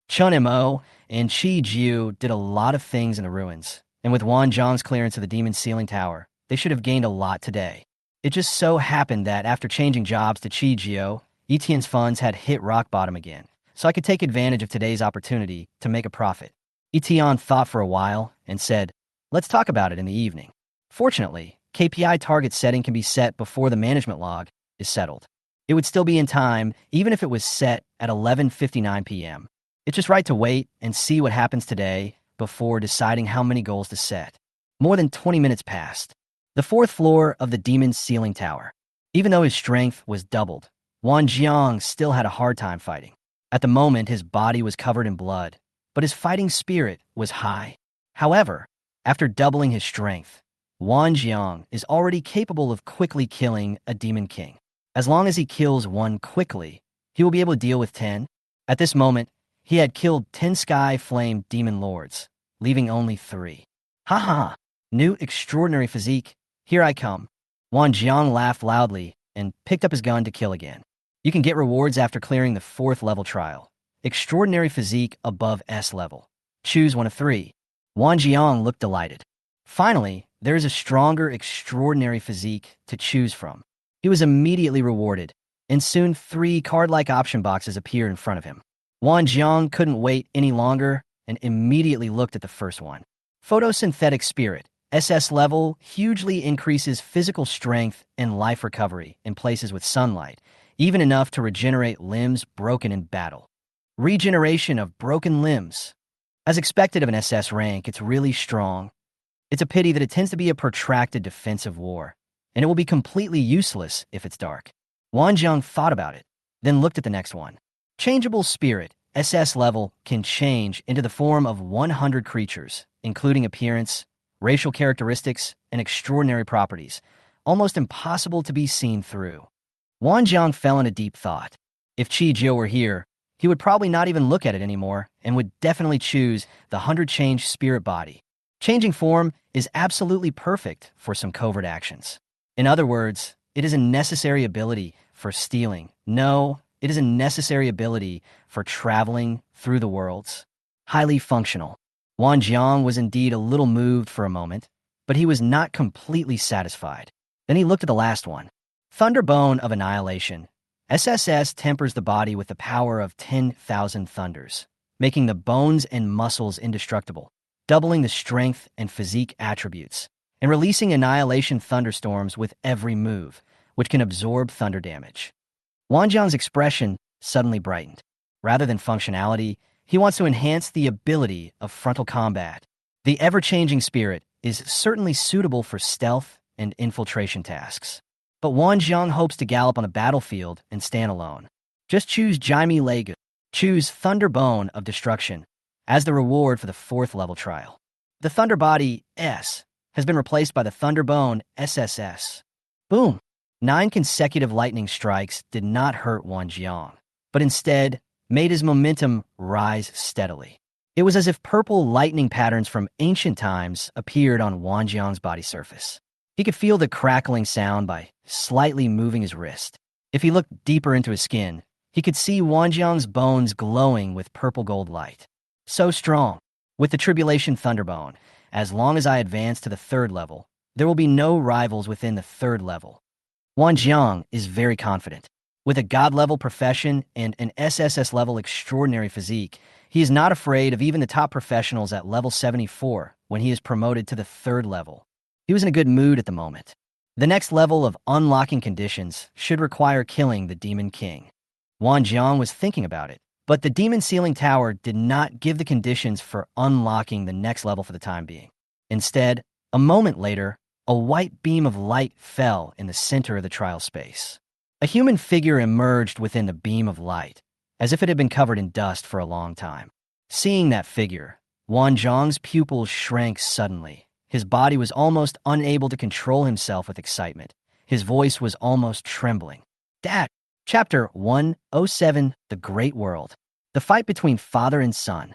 Chun Mo and Chi Jiu did a lot of things in the ruins, and with Wan Jang's clearance of the Demon Ceiling Tower, they should have gained a lot today. It just so happened that after changing jobs to Chi Jiu, Yi Tian's funds had hit rock bottom again, so I could take advantage of today's opportunity to make a profit. Yi Tian thought for a while and said, let's talk about it in the evening. Fortunately, KPI target setting can be set before the management log is settled. It would still be in time, even if it was set at 11:59 p.m. It's just right to wait and see what happens today before deciding how many goals to set. More than 20 minutes passed. The 4th floor of the Demon's Ceiling Tower. Even though his strength was doubled, Wan Jang still had a hard time fighting. At the moment, his body was covered in blood, but his fighting spirit was high. However, after doubling his strength, Wan Jang is already capable of quickly killing a Demon King. As long as he kills one quickly, he will be able to deal with 10. At this moment, he had killed 10 Sky Flame Demon Lords, leaving only 3. Haha, new extraordinary physique, here I come. Wan Jang laughed loudly and picked up his gun to kill again. You can get rewards after clearing the 4th level trial. Extraordinary physique above S level. Choose one of 3. Wan Jang looked delighted. Finally, there is a stronger extraordinary physique to choose from. He was immediately rewarded, and soon 3 card-like option boxes appeared in front of him. Wan Jang couldn't wait any longer and immediately looked at the first one. Photosynthetic Spirit, SS level, hugely increases physical strength and life recovery in places with sunlight, even enough to regenerate limbs broken in battle. Regeneration of broken limbs. As expected of an SS rank, it's really strong. It's a pity that it tends to be a protracted defensive war, and it will be completely useless if it's dark. Wan Jang thought about it, then looked at the next one. Changeable Spirit, SS level, can change into the form of 100 creatures, including appearance, racial characteristics, and extraordinary properties, almost impossible to be seen through. Wan Jang fell into deep thought. If Chi Jiu were here, he would probably not even look at it anymore and would definitely choose the 100 change spirit body. Changing form is absolutely perfect for some covert actions. In other words, it is a necessary ability for stealing. No, it is a necessary ability for traveling through the worlds. Highly functional. Wan Jang was indeed a little moved for a moment, but he was not completely satisfied. Then he looked at the last one. Thunderbone of Annihilation. SSS tempers the body with the power of 10,000 thunders, making the bones and muscles indestructible, doubling the strength and physique attributes, and releasing annihilation thunderstorms with every move, which can absorb thunder damage. Wan Jang's expression suddenly brightened. Rather than functionality, he wants to enhance the ability of frontal combat. The ever-changing spirit is certainly suitable for stealth and infiltration tasks. But Wan Jang hopes to gallop on a battlefield and stand alone. Just choose Jaime Legu. Choose Thunderbone of Destruction as the reward for the 4th level trial. The Thunder Body S has been replaced by the Thunderbone SSS. Boom! 9 consecutive lightning strikes did not hurt Wan Jang, but instead made his momentum rise steadily. It was as if purple lightning patterns from ancient times appeared on Wan Jang's body surface. He could feel the crackling sound by slightly moving his wrist. If he looked deeper into his skin, He could see Wan Jang's bones glowing with purple gold light. So strong. With the Tribulation Thunderbone, as long as I advance to the 3rd level, there will be no rivals within the 3rd level. Wan Jang is very confident. With a God-level profession and an SSS-level extraordinary physique, he is not afraid of even the top professionals at level 74 when he is promoted to the 3rd level. He was in a good mood at the moment. The next level of unlocking conditions should require killing the Demon King. Wan Jang was thinking about it, but the Demon Sealing Tower did not give the conditions for unlocking the next level for the time being. Instead, a moment later, a white beam of light fell in the center of the trial space. A human figure emerged within the beam of light, as if it had been covered in dust for a long time. Seeing that figure, Wan Jang's pupils shrank suddenly. His body was almost unable to control himself with excitement. His voice was almost trembling. Dad! Chapter 107, The Great World. The fight between father and son.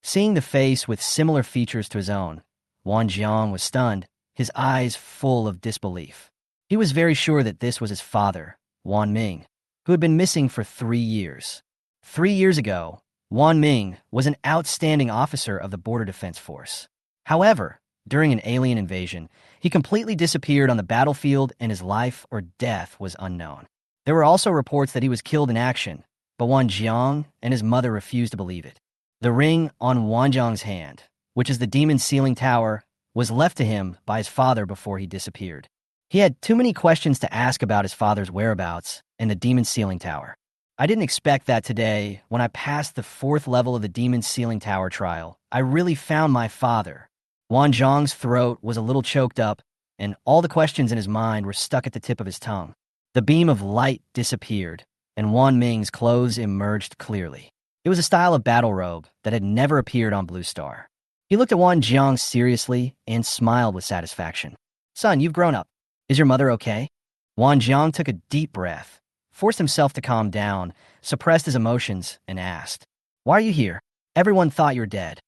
Seeing the face with similar features to his own, Wan Jang was stunned, his eyes full of disbelief. He was very sure that this was his father, Wan Ming, who had been missing for 3 years. 3 years ago, Wan Ming was an outstanding officer of the Border Defense Force. However, during an alien invasion, he completely disappeared on the battlefield and his life or death was unknown. There were also reports that he was killed in action, but Wan Jang and his mother refused to believe it. The ring on Wan Jang's hand, which is the Demon Sealing Tower, was left to him by his father before he disappeared. He had too many questions to ask about his father's whereabouts and the Demon Sealing Tower. I didn't expect that today, when I passed the 4th level of the Demon Sealing Tower trial, I really found my father. Wan Jang's throat was a little choked up, and all the questions in his mind were stuck at the tip of his tongue. The beam of light disappeared, and Wan Ming's clothes emerged clearly. It was a style of battle robe that had never appeared on Blue Star. He looked at Wan Jang seriously and smiled with satisfaction. Son, you've grown up. Is your mother okay? Wan Jang took a deep breath, forced himself to calm down, suppressed his emotions, and asked, Why are you here? Everyone thought you were dead.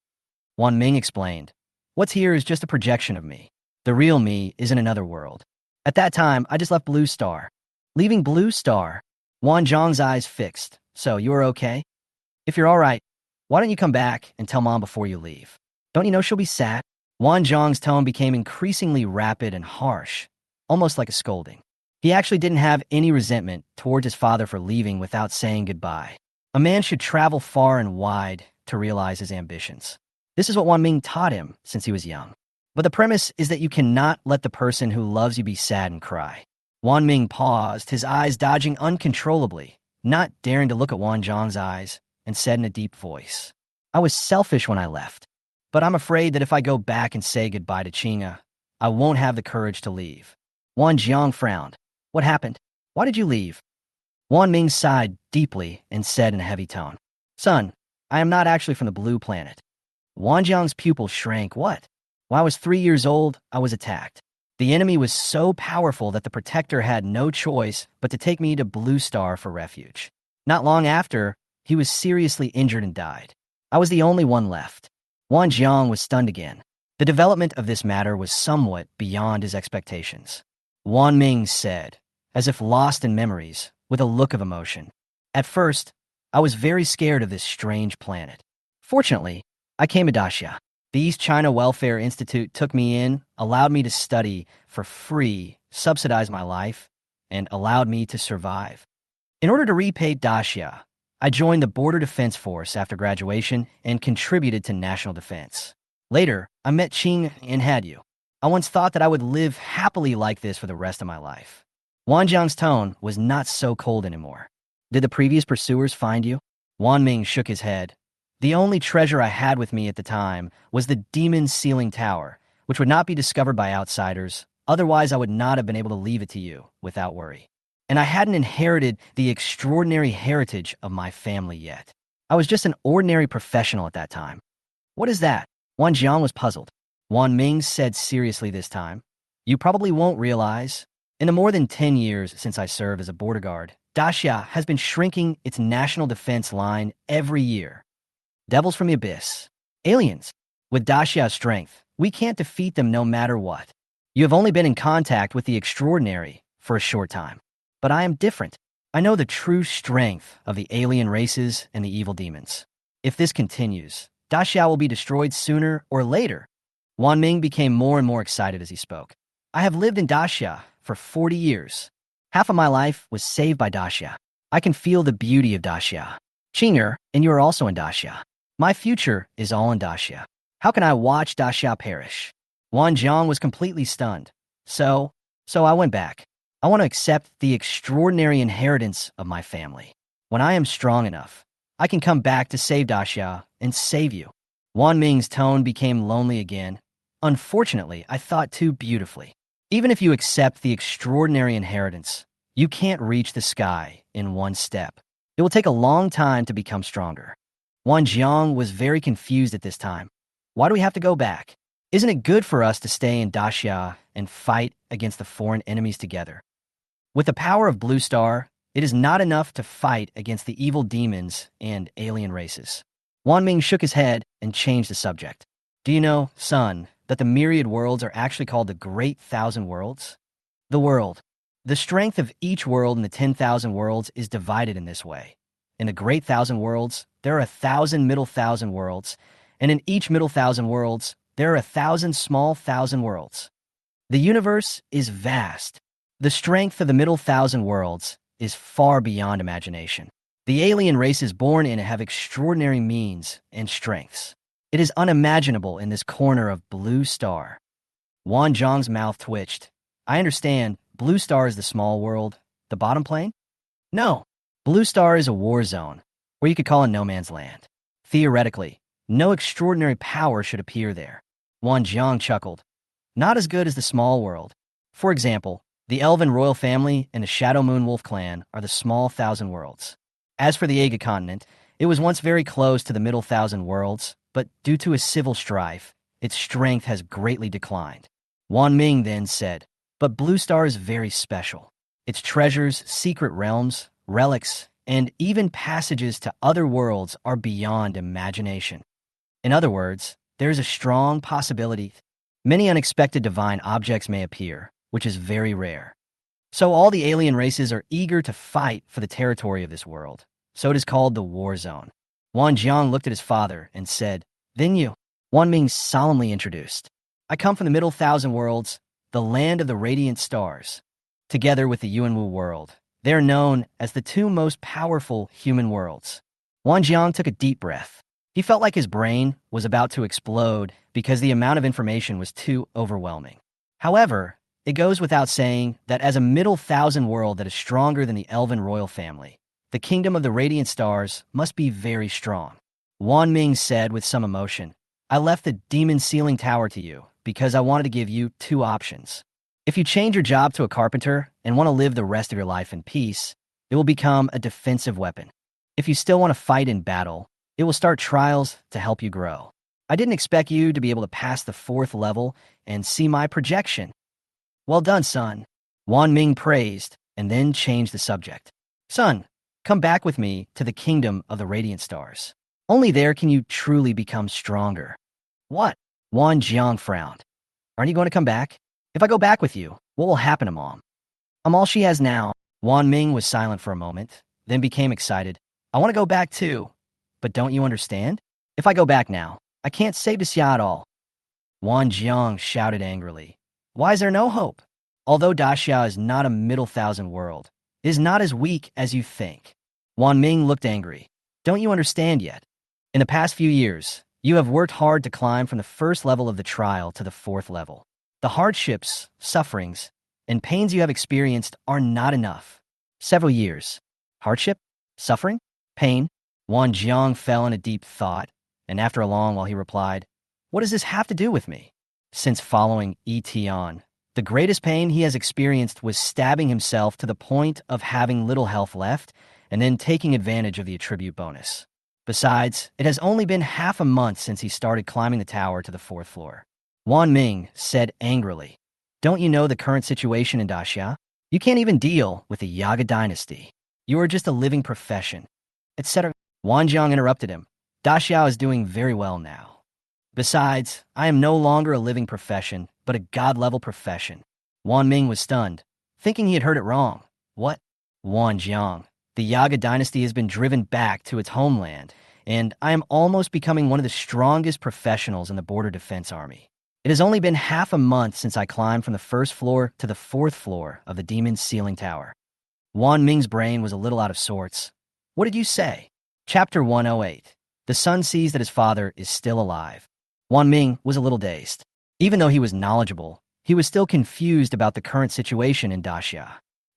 Wan Ming explained, What's here is just a projection of me. The real me is in another world. At that time, I just left Blue Star. Leaving Blue Star, Wan Jang's eyes fixed. So, you are okay? If you're all right, why don't you come back and tell Mom before you leave? Don't you know she'll be sad? Wan Jang's tone became increasingly rapid and harsh, almost like a scolding. He actually didn't have any resentment towards his father for leaving without saying goodbye. A man should travel far and wide to realize his ambitions. This is what Wan Ming taught him since he was young. But the premise is that you cannot let the person who loves you be sad and cry. Wan Ming paused, his eyes dodging uncontrollably, not daring to look at Wan Jang's eyes, and said in a deep voice, I was selfish when I left, but I'm afraid that if I go back and say goodbye to Chinga, I won't have the courage to leave. Wan Jang frowned. What happened? Why did you leave? Wan Ming sighed deeply and said in a heavy tone, Son, I am not actually from the blue planet. Wan Jang's pupil shrank. What? When I was 3 years old, I was attacked. The enemy was so powerful that the protector had no choice but to take me to Blue Star for refuge. Not long after, he was seriously injured and died. I was the only one left. Wan Jang was stunned again. The development of this matter was somewhat beyond his expectations. Wan Ming said, as if lost in memories, with a look of emotion. At first, I was very scared of this strange planet. Fortunately, I came to Daxia. The East China Welfare Institute took me in, allowed me to study for free, subsidized my life, and allowed me to survive. In order to repay Daxia, I joined the Border Defense Force after graduation and contributed to national defense. Later, I met Qing and had you. I once thought that I would live happily like this for the rest of my life. Wan Jiang's tone was not so cold anymore. Did the previous pursuers find you? Wan Ming shook his head. The only treasure I had with me at the time was the Demon Sealing Tower, which would not be discovered by outsiders. Otherwise, I would not have been able to leave it to you without worry. And I hadn't inherited the extraordinary heritage of my family yet. I was just an ordinary professional at that time. What is that? Wan Jiang was puzzled. Wan Ming said seriously this time, You probably won't realize. In the more than 10 years since I served as a border guard, Daxia has been shrinking its national defense line every year. Devils from the abyss. Aliens. With Daxia's strength, we can't defeat them no matter what. You have only been in contact with the extraordinary for a short time. But I am different. I know the true strength of the alien races and the evil demons. If this continues, Daxia will be destroyed sooner or later. Wan Ming became more and more excited as he spoke. I have lived in Daxia for 40 years. Half of my life was saved by Daxia. I can feel the beauty of Daxia. Qing'er, and you are also in Daxia. My future is all in Daxia. How can I watch Daxia perish? Wan Jang was completely stunned. So I went back. I want to accept the extraordinary inheritance of my family. When I am strong enough, I can come back to save Daxia and save you. Wan Ming's tone became lonely again. Unfortunately, I thought too beautifully. Even if you accept the extraordinary inheritance, you can't reach the sky in one step. It will take a long time to become stronger. Wan Jiang was very confused at this time. Why do we have to go back? Isn't it good for us to stay in Daxia and fight against the foreign enemies together? With the power of Blue Star, it is not enough to fight against the evil demons and alien races. Wan Ming shook his head and changed the subject. Do you know, son, that the myriad worlds are actually called the Great Thousand Worlds? The world. The strength of each world in the 10,000 worlds is divided in this way. In the Great Thousand Worlds, there are 1,000 middle thousand worlds, and in each middle thousand worlds, there are 1,000 small thousand worlds. The universe is vast. The strength of the middle thousand worlds is far beyond imagination. The alien races born in it have extraordinary means and strengths. It is unimaginable in this corner of Blue Star. Wan Zhang's mouth twitched. I understand, Blue Star is the small world, the bottom plane? No, Blue Star is a war zone, or you could call it no man's land. Theoretically, no extraordinary power should appear there. Wan Jiang chuckled. Not as good as the small world. For example, the Elven royal family and the Shadow Moon Wolf clan are the small thousand worlds. As for the Aga continent, it was once very close to the middle thousand worlds, but due to a civil strife, its strength has greatly declined. Wan Ming then said, but Blue Star is very special. Its treasures, secret realms, relics, and even passages to other worlds are beyond imagination. In other words, there is a strong possibility many unexpected divine objects may appear, which is very rare. So all the alien races are eager to fight for the territory of this world. So it is called the War Zone. Wan Jiang looked at his father and said, Then you, Wan Ming solemnly introduced. I come from the middle thousand worlds, the land of the radiant stars. Together with the Yuanwu world, they are known as the two most powerful human worlds. Wan Jiang took a deep breath. He felt like his brain was about to explode because the amount of information was too overwhelming. However, it goes without saying that as a middle thousand world that is stronger than the Elven royal family, the kingdom of the radiant stars must be very strong. Wan Ming said with some emotion, I left the demon sealing tower to you because I wanted to give you two options. If you change your job to a carpenter and want to live the rest of your life in peace, it will become a defensive weapon. If you still want to fight in battle, it will start trials to help you grow. I didn't expect you to be able to pass the 4th level and see my projection. Well done, son. Wan Ming praised and then changed the subject. Son, come back with me to the kingdom of the radiant stars. Only there can you truly become stronger. What? Wan Jiang frowned. Aren't you going to come back? If I go back with you, what will happen to Mom? I'm all she has now. Wan Ming was silent for a moment, then became excited. I want to go back too. But don't you understand? If I go back now, I can't save Daxia at all. Wan Jiang shouted angrily. Why is there no hope? Although Daxia is not a middle thousand world, it is not as weak as you think. Wan Ming looked angry. Don't you understand yet? In the past few years, you have worked hard to climb from the 1st level of the trial to the 4th level. The hardships, sufferings, and pains you have experienced are not enough. Several years. Hardship? Suffering? Pain? Wan Jiang fell in a deep thought, and after a long while he replied, What does this have to do with me? Since following Yi Tian, the greatest pain he has experienced was stabbing himself to the point of having little health left and then taking advantage of the attribute bonus. Besides, it has only been half a month since he started climbing the tower to the 4th floor. Wan Ming said angrily, Don't you know the current situation in Daxia? You can't even deal with the Yaga dynasty. You are just a living profession, etc. Wan Jiang interrupted him. Daxia is doing very well now. Besides, I am no longer a living profession, but a god-level profession. Wan Ming was stunned, thinking he had heard it wrong. What? Wan Jang. The Yaga dynasty has been driven back to its homeland, and I am almost becoming one of the strongest professionals in the border defense army. It has only been half a month since I climbed from the first floor to the fourth floor of the demon's ceiling tower. Wan Ming's brain was a little out of sorts. What did you say? Chapter 108. The son sees that his father is still alive. Wan Ming was a little dazed. Even though he was knowledgeable, he was still confused about the current situation in Daxia.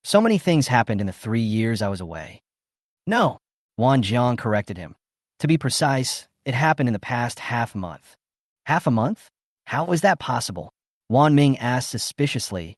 So many things happened in the 3 years I was away. No, Wan Jiang corrected him. To be precise, it happened in the past half month. Half a month? How is that possible? Wan Ming asked suspiciously.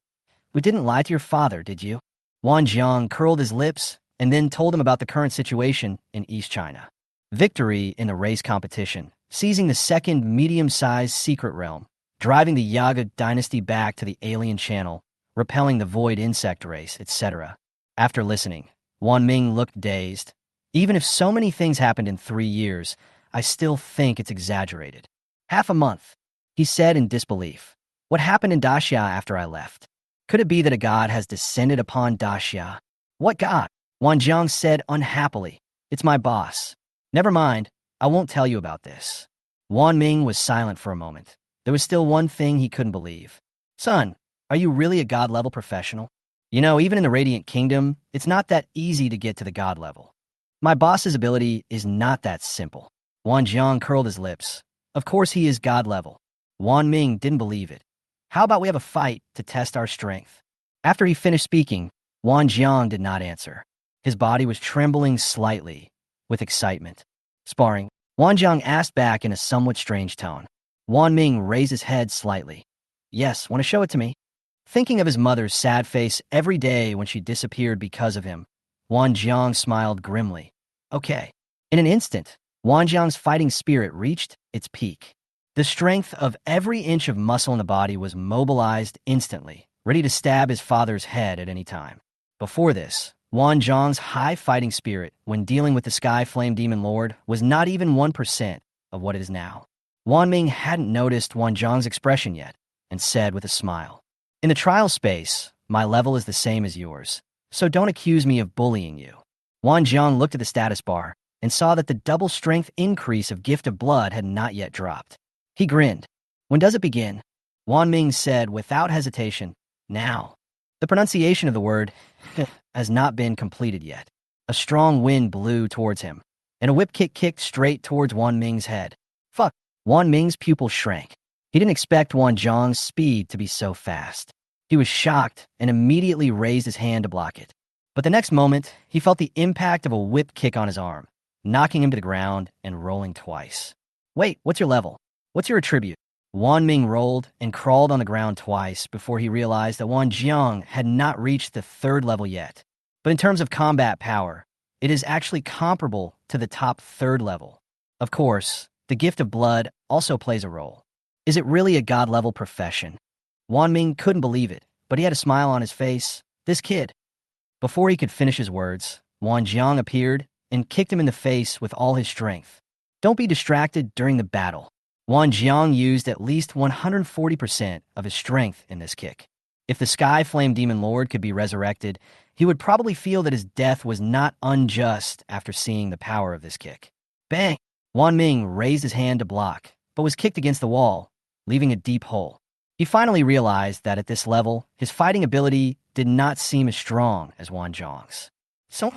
We didn't lie to your father, did you? Wan Jiang curled his lips and then told him about the current situation in East China. Victory in the race competition, seizing the second medium-sized secret realm, driving the Yaga dynasty back to the alien channel, repelling the void insect race, etc. After listening, Wan Ming looked dazed. Even if so many things happened in 3 years, I still think it's exaggerated. Half a month, he said in disbelief. What happened in Daxia after I left? Could it be that a god has descended upon Daxia? What god? Wan Jiang said unhappily. It's my boss. Never mind, I won't tell you about this. Wan Ming was silent for a moment. There was still one thing he couldn't believe. Son, are you really a god-level professional? You know, even in the Radiant Kingdom, it's not that easy to get to the god level. My boss's ability is not that simple. Wan Jiang curled his lips. Of course he is god level. Wan Ming didn't believe it. How about we have a fight to test our strength? After he finished speaking, Wan Jiang did not answer. His body was trembling slightly with excitement. Sparring, Wan Jiang asked back in a somewhat strange tone. Wan Ming raised his head slightly. Yes, want to show it to me? Thinking of his mother's sad face every day when she disappeared because of him, Wan Jiang smiled grimly. Okay. In an instant, Wan Jiang's fighting spirit reached its peak. The strength of every inch of muscle in the body was mobilized instantly, ready to stab his father's head at any time. Before this, Wan Jiang's high fighting spirit, when dealing with the Sky Flame Demon Lord, was not even 1% of what it is now. Wan Ming hadn't noticed Wan Jiang's expression yet, and said with a smile, in the trial space, my level is the same as yours, so don't accuse me of bullying you. Wan Jiang looked at the status bar and saw that the double strength increase of Gift of Blood had not yet dropped. He grinned. When does it begin? Wan Ming said without hesitation, now. The pronunciation of the word has not been completed yet. A strong wind blew towards him, and a whip kick kicked straight towards Wan Ming's head. Fuck! Wan Ming's pupil shrank. He didn't expect Wan Jiang's speed to be so fast. He was shocked and immediately raised his hand to block it. But the next moment, he felt the impact of a whip kick on his arm, knocking him to the ground and rolling twice. Wait, what's your level? What's your attribute? Wan Ming rolled and crawled on the ground twice before he realized that Wan Jiang had not reached the 3rd level yet. But in terms of combat power, it is actually comparable to the top 3rd level. Of course, the Gift of Blood also plays a role. Is it really a god-level profession? Wan Ming couldn't believe it, but he had a smile on his face. This kid. Before he could finish his words, Wan Jiang appeared and kicked him in the face with all his strength. Don't be distracted during the battle. Wan Jiang used at least 140% of his strength in this kick. If the Sky Flame Demon Lord could be resurrected, he would probably feel that his death was not unjust after seeing the power of this kick. Bang! Wan Ming raised his hand to block, but was kicked against the wall, leaving a deep hole. He finally realized that at this level, his fighting ability did not seem as strong as Wan Jiang's. So,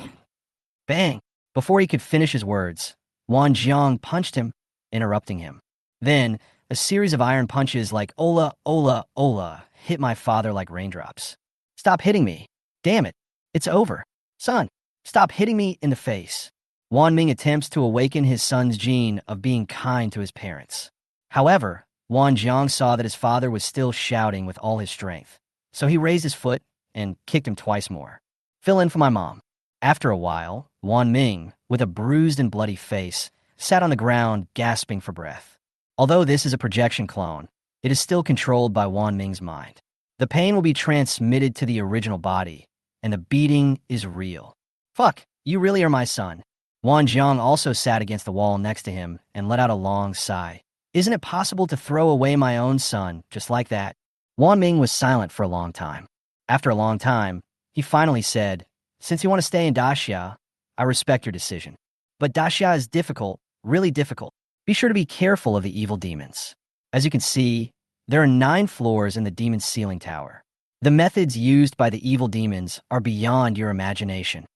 bang! Before he could finish his words, Wan Jiang punched him, interrupting him. Then, a series of iron punches like Ola, Ola, Ola hit my father like raindrops. Stop hitting me. Damn it. It's over. Son, stop hitting me in the face. Wan Ming attempts to awaken his son's gene of being kind to his parents. However, Wan Jiang saw that his father was still shouting with all his strength, so he raised his foot and kicked him twice more. Fill in for my mom. After a while, Wan Ming, with a bruised and bloody face, sat on the ground gasping for breath. Although this is a projection clone, it is still controlled by Wan Ming's mind. The pain will be transmitted to the original body, and the beating is real. Fuck, you really are my son. Wan Jiang also sat against the wall next to him and let out a long sigh. Isn't it possible to throw away my own son just like that? Wan Ming was silent for a long time. After a long time, he finally said, Since you want to stay in Daxia, I respect your decision. But Daxia is difficult, really difficult. Be sure to be careful of the evil demons. As you can see, there are 9 floors in the demon ceiling tower. The methods used by the evil demons are beyond your imagination.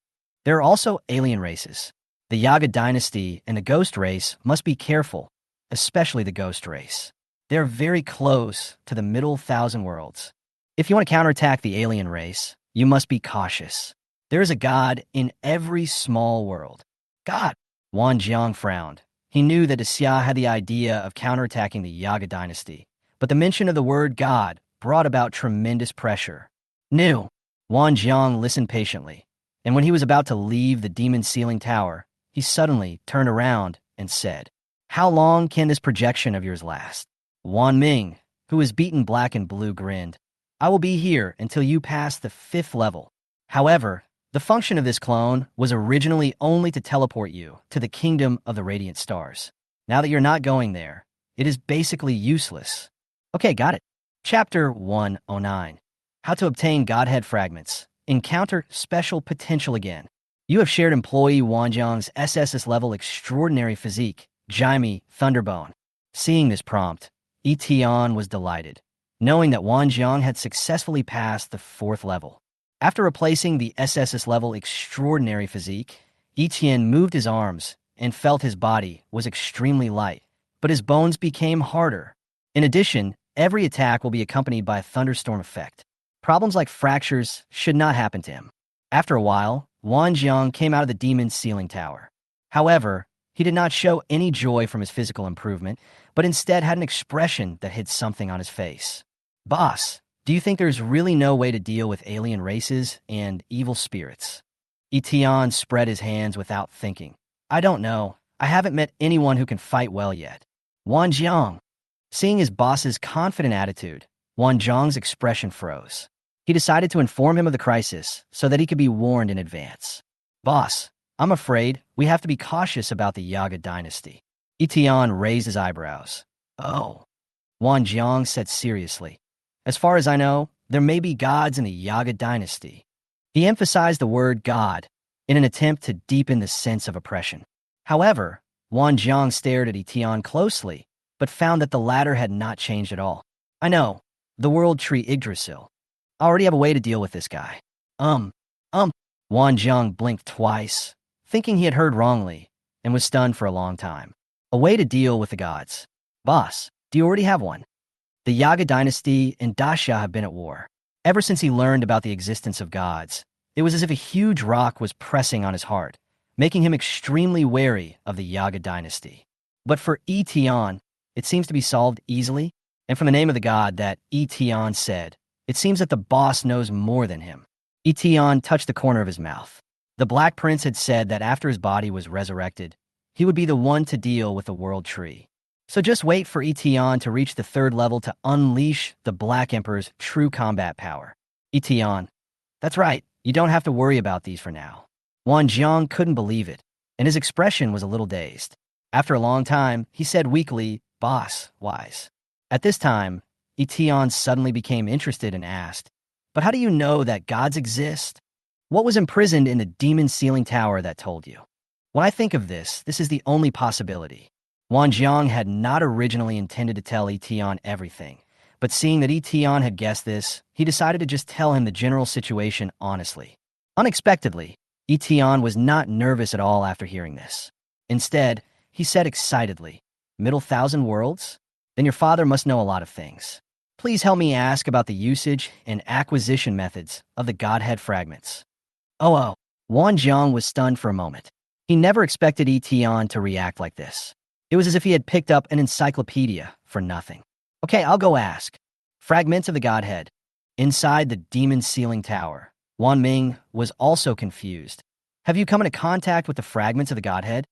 There are also alien races. The Yaga dynasty and the ghost race must be careful, especially the ghost race. They're very close to the middle 1,000 worlds. If you want to counterattack the alien race, you must be cautious. There is a god in every small world. God! Wan Jang frowned. He knew that Xia had the idea of counterattacking the Yaga dynasty, but the mention of the word god brought about tremendous pressure. New. Wan Jiang listened patiently, and when he was about to leave the demon ceiling tower, he suddenly turned around and said, "How long can this projection of yours last?" Wan Ming, who was beaten black and blue, grinned. "I will be here until you pass the 5th level. However, the function of this clone was originally only to teleport you to the kingdom of the radiant stars. Now that you're not going there, it is basically useless." Okay, got it. Chapter 109. How to obtain Godhead fragments. Encounter special potential again. You have shared employee Wan Jiang's SSS level extraordinary physique, Jaime Thunderbone. Seeing this prompt, Yi Tian was delighted, knowing that Wan Jiang had successfully passed the 4th level. After replacing the SSS level extraordinary physique, Yi Tian moved his arms and felt his body was extremely light, but his bones became harder. In addition, every attack will be accompanied by a thunderstorm effect. Problems like fractures should not happen to him. After a while, Wan Jiang came out of the demon ceiling tower. However, he did not show any joy from his physical improvement, but instead had an expression that hid something on his face. "Boss, do you think there's really no way to deal with alien races and evil spirits?" Yi Tian spread his hands without thinking. "I don't know. I haven't met anyone who can fight well yet." Wan Jiang. Seeing his boss's confident attitude, Wan Jiang's expression froze. He decided to inform him of the crisis so that he could be warned in advance. "Boss, I'm afraid we have to be cautious about the Yaga dynasty." Yi Tian raised his eyebrows. "Oh," Wan Jiang said seriously. "As far as I know, there may be gods in the Yaga dynasty." He emphasized the word god in an attempt to deepen the sense of oppression. However, Wan Jiang stared at Yi Tian closely, but found that the latter had not changed at all. "I know, the world tree Yggdrasil. I already have a way to deal with this guy." Wan Jiang blinked twice, thinking he had heard wrongly, and was stunned for a long time. "A way to deal with the gods. Boss, do you already have one?" The Yaga dynasty and Daxia have been at war. Ever since he learned about the existence of gods, it was as if a huge rock was pressing on his heart, making him extremely wary of the Yaga dynasty. But for Yi Tian, it seems to be solved easily, and from the name of the god that Yi Tian said, it seems that the boss knows more than him. Yi Tian touched the corner of his mouth. The Black Prince had said that after his body was resurrected, he would be the one to deal with the world tree. So just wait for Yi Tian to reach the 3rd level to unleash the Black Emperor's true combat power. Yi Tian. That's right, you don't have to worry about these for now. Wan Jiang couldn't believe it, and his expression was a little dazed. After a long time, he said weakly, "Boss, wise." At this time, Yi Tian suddenly became interested and asked, "But how do you know that gods exist? What was imprisoned in the demon ceiling tower that told you?" When I think of this is the only possibility. Wan Jiang had not originally intended to tell Yi Tian everything, but seeing that Yi Tian had guessed this, he decided to just tell him the general situation honestly. Unexpectedly, Yi Tian was not nervous at all after hearing this. Instead, he said excitedly, "Middle 1,000 worlds? Then your father must know a lot of things. Please help me ask about the usage and acquisition methods of the Godhead fragments." Oh. Wan Jiang was stunned for a moment. He never expected Yi Tian to react like this. It was as if he had picked up an encyclopedia for nothing. "Okay, I'll go ask." Fragments of the Godhead. Inside the demon ceiling tower, Wan Ming was also confused. "Have you come into contact with the fragments of the Godhead?"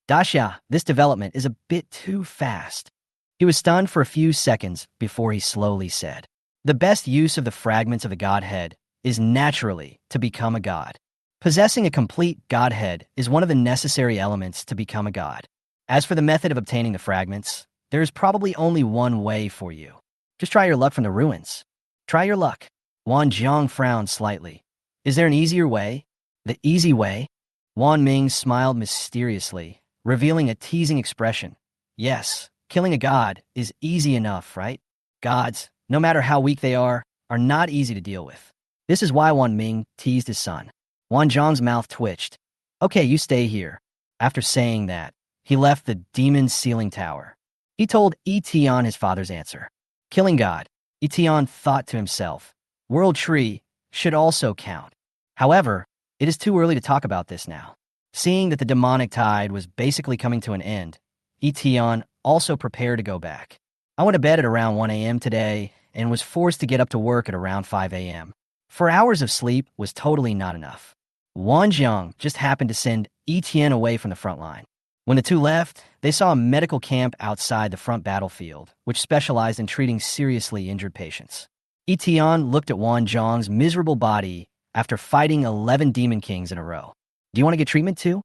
"Daxia, this development is a bit too fast." He was stunned for a few seconds before he slowly said, "The best use of the fragments of the Godhead is naturally to become a god. Possessing a complete Godhead is one of the necessary elements to become a god. As for the method of obtaining the fragments, there is probably only one way for you. Just try your luck from the ruins." "Try your luck." Wan Jiang frowned slightly. "Is there an easier way?" The easy way? Wan Ming smiled mysteriously, revealing a teasing expression. Yes, killing a god is easy enough, right? Gods, no matter how weak they are not easy to deal with. This is why Wan Ming teased his son. Wan Zhang's mouth twitched. Okay, you stay here. After saying that, he left the demon ceiling tower. He told Yi Tian his father's answer. Killing God. Yi Tian thought to himself. World Tree should also count. However, it is too early to talk about this now. Seeing that the demonic tide was basically coming to an end, Yi Tian also prepared to go back. I went to bed at around 1 a.m. today and was forced to get up to work at around 5 a.m. 4 hours of sleep was totally not enough. Wan Jang just happened to send Yi Tian away from the front line. When the two left, they saw a medical camp outside the front battlefield, which specialized in treating seriously injured patients. Yi Tian looked at Wan Zhang's miserable body after fighting 11 demon kings in a row. Do you want to get treatment too?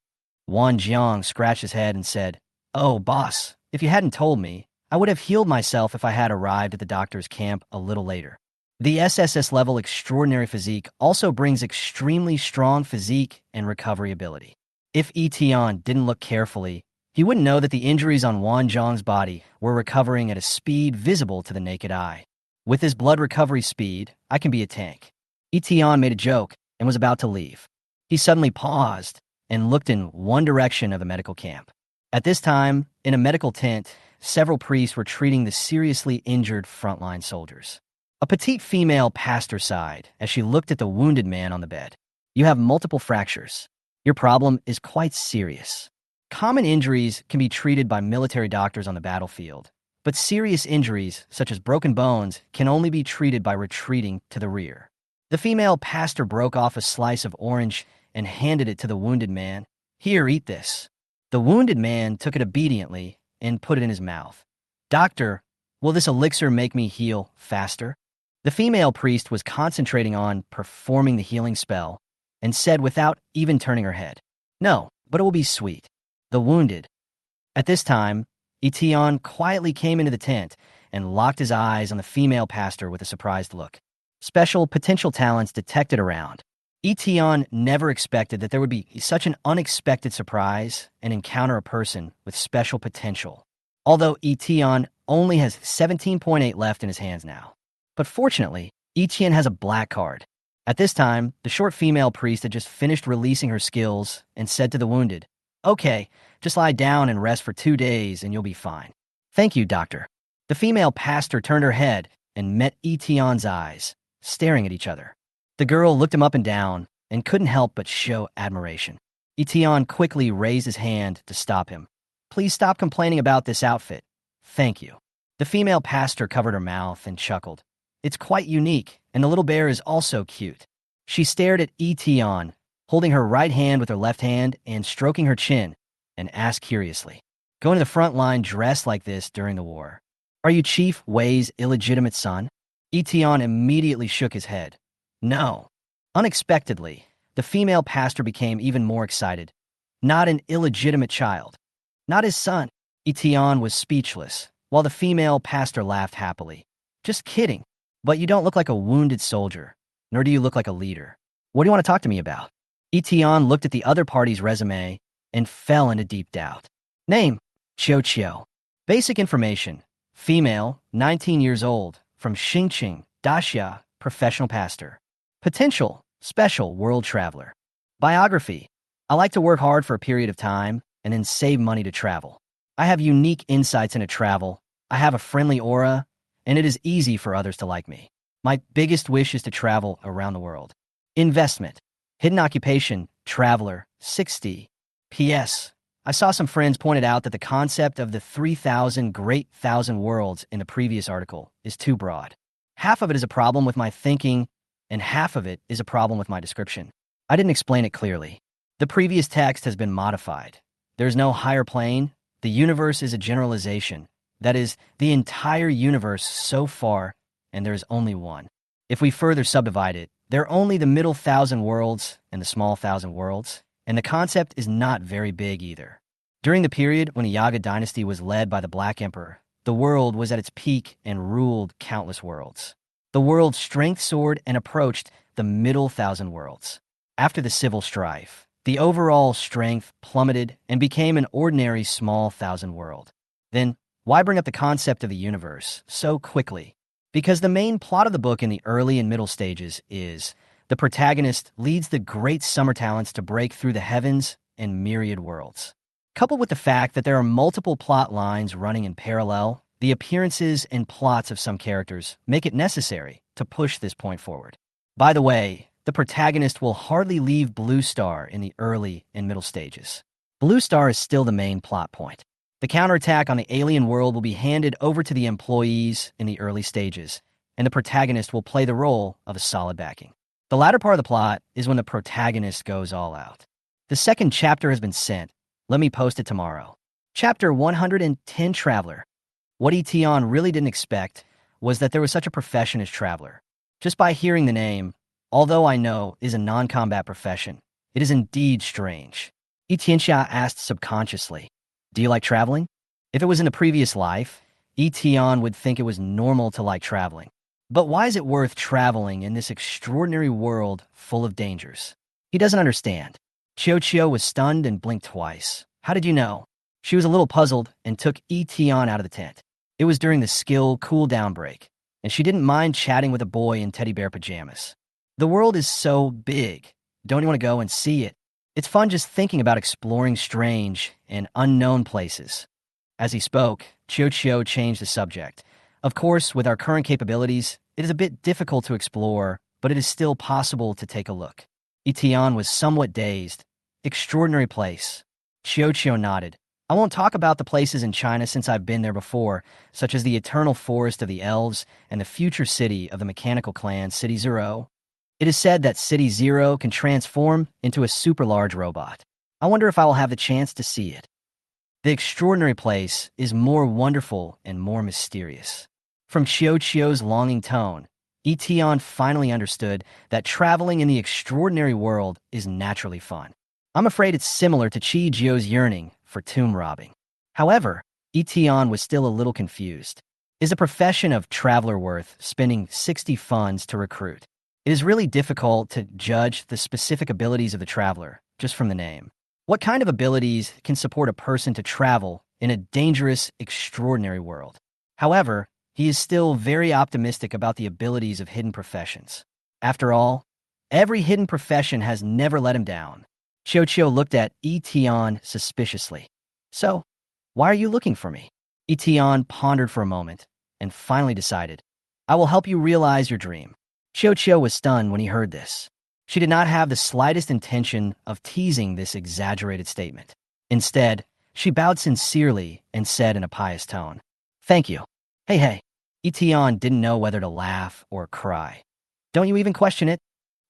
Wan Jiang scratched his head and said, Oh, boss, if you hadn't told me, I would have healed myself if I had arrived at the doctor's camp a little later. The SSS level extraordinary physique also brings extremely strong physique and recovery ability. If Yi Tian didn't look carefully, he wouldn't know that the injuries on Wan Zhang's body were recovering at a speed visible to the naked eye. With his blood recovery speed, I can be a tank. Yi Tian made a joke and was about to leave. He suddenly paused and looked in one direction of the medical camp. At this time, in a medical tent, several priests were treating the seriously injured frontline soldiers. A petite female pastor sighed as she looked at the wounded man on the bed. You have multiple fractures. Your problem is quite serious. Common injuries can be treated by military doctors on the battlefield, but serious injuries, such as broken bones, can only be treated by retreating to the rear. The female pastor broke off a slice of orange and handed it to the wounded man. Here, eat this. The wounded man took it obediently and put it in his mouth. Doctor, will this elixir make me heal faster? The female priest was concentrating on performing the healing spell and said without even turning her head, No, but it will be sweet. The wounded. At this time, Yi Tian quietly came into the tent and locked his eyes on the female pastor with a surprised look. Special potential talents detected around. Yi Tian never expected that there would be such an unexpected surprise and encounter a person with special potential. Although Yi Tian only has 17.8 left in his hands now. But fortunately, Yi Tian has a black card. At this time, the short female priest had just finished releasing her skills and said to the wounded, Okay, just lie down and rest for 2 days and you'll be fine. Thank you, doctor. The female pastor turned her head and met Yi Tian's eyes, staring at each other. The girl looked him up and down and couldn't help but show admiration. Yi Tian quickly raised his hand to stop him. Please stop complaining about this outfit. Thank you. The female pastor covered her mouth and chuckled. It's quite unique, and the little bear is also cute. She stared at Yi Tian, holding her right hand with her left hand and stroking her chin, and asked curiously, Going to the front line dressed like this during the war. Are you Chief Wei's illegitimate son? Yi Tian immediately shook his head. No. Unexpectedly, the female pastor became even more excited. Not an illegitimate child. Not his son. Yi Tian was speechless, while the female pastor laughed happily. Just kidding. But you don't look like a wounded soldier, nor do you look like a leader. What do you want to talk to me about? Yi Tian looked at the other party's resume and fell into deep doubt. Name, Chio. Basic information, female, 19 years old, from Xingqing, Daxia, professional pastor. Potential, special world traveler. Biography, I like to work hard for a period of time and then save money to travel. I have unique insights into travel. I have a friendly aura, and it is easy for others to like me. My biggest wish is to travel around the world. Investment. Hidden occupation, traveler, 60. P.S. I saw some friends pointed out that the concept of the 3,000 great thousand worlds in the previous article is too broad. Half of it is a problem with my thinking, and half of it is a problem with my description. I didn't explain it clearly. The previous text has been modified. There's no higher plane. The universe is a generalization. That is, the entire universe so far, and there is only one. If we further subdivide it, there are only the middle 1,000 worlds and the small 1,000 worlds, and the concept is not very big either. During the period when the Yaga dynasty was led by the Black Emperor, the world was at its peak and ruled countless worlds. The world's strength soared and approached the middle 1,000 worlds. After the civil strife, the overall strength plummeted and became an ordinary small thousand world. Then, why bring up the concept of the universe so quickly? Because the main plot of the book in the early and middle stages is the protagonist leads the great summer talents to break through the heavens and myriad worlds. Coupled with the fact that there are multiple plot lines running in parallel, the appearances and plots of some characters make it necessary to push this point forward. By the way, the protagonist will hardly leave Blue Star in the early and middle stages. Blue Star is still the main plot point. The counterattack on the alien world will be handed over to the employees in the early stages, and the protagonist will play the role of a solid backing. The latter part of the plot is when the protagonist goes all out. The second chapter has been sent. Let me post it tomorrow. Chapter 110, Traveler. What Yi Tian really didn't expect was that there was such a profession as Traveler. Just by hearing the name, although I know is a non-combat profession, it is indeed strange. Yi Tianxia asked subconsciously, "Do you like traveling?" If it was in a previous life, Yi Tian would think it was normal to like traveling. But why is it worth traveling in this extraordinary world full of dangers? He doesn't understand. Chiu was stunned and blinked twice. How did you know? She was a little puzzled and took Yi Tian out of the tent. It was during the skill cool-down break, and she didn't mind chatting with a boy in teddy bear pajamas. The world is so big. Don't you want to go and see it? It's fun just thinking about exploring strange and unknown places. As he spoke, Chiu changed the subject. Of course, with our current capabilities, it is a bit difficult to explore, but it is still possible to take a look. Yi Tian was somewhat dazed. Extraordinary place. Chiu nodded. I won't talk about the places in China since I've been there before, such as the eternal forest of the elves and the future city of the mechanical clan City Zero. It is said that City Zero can transform into a super large robot. I wonder if I will have the chance to see it. The extraordinary place is more wonderful and more mysterious. From Chiu's longing tone, Yi Tian finally understood that traveling in the extraordinary world is naturally fun. I'm afraid it's similar to Chi Jio's yearning for tomb robbing. However, Yi Tian was still a little confused. Is the profession of traveler worth spending 60 funds to recruit? It is really difficult to judge the specific abilities of the traveler just from the name. What kind of abilities can support a person to travel in a dangerous, extraordinary world? However, he is still very optimistic about the abilities of hidden professions. After all, every hidden profession has never let him down. Chiu looked at Yi Tian suspiciously. So, why are you looking for me? Yi Tian pondered for a moment and finally decided, I will help you realize your dream. Chiu was stunned when he heard this. She did not have the slightest intention of teasing this exaggerated statement. Instead, she bowed sincerely and said in a pious tone, Thank you. Hey. Yi Tian didn't know whether to laugh or cry. Don't you even question it?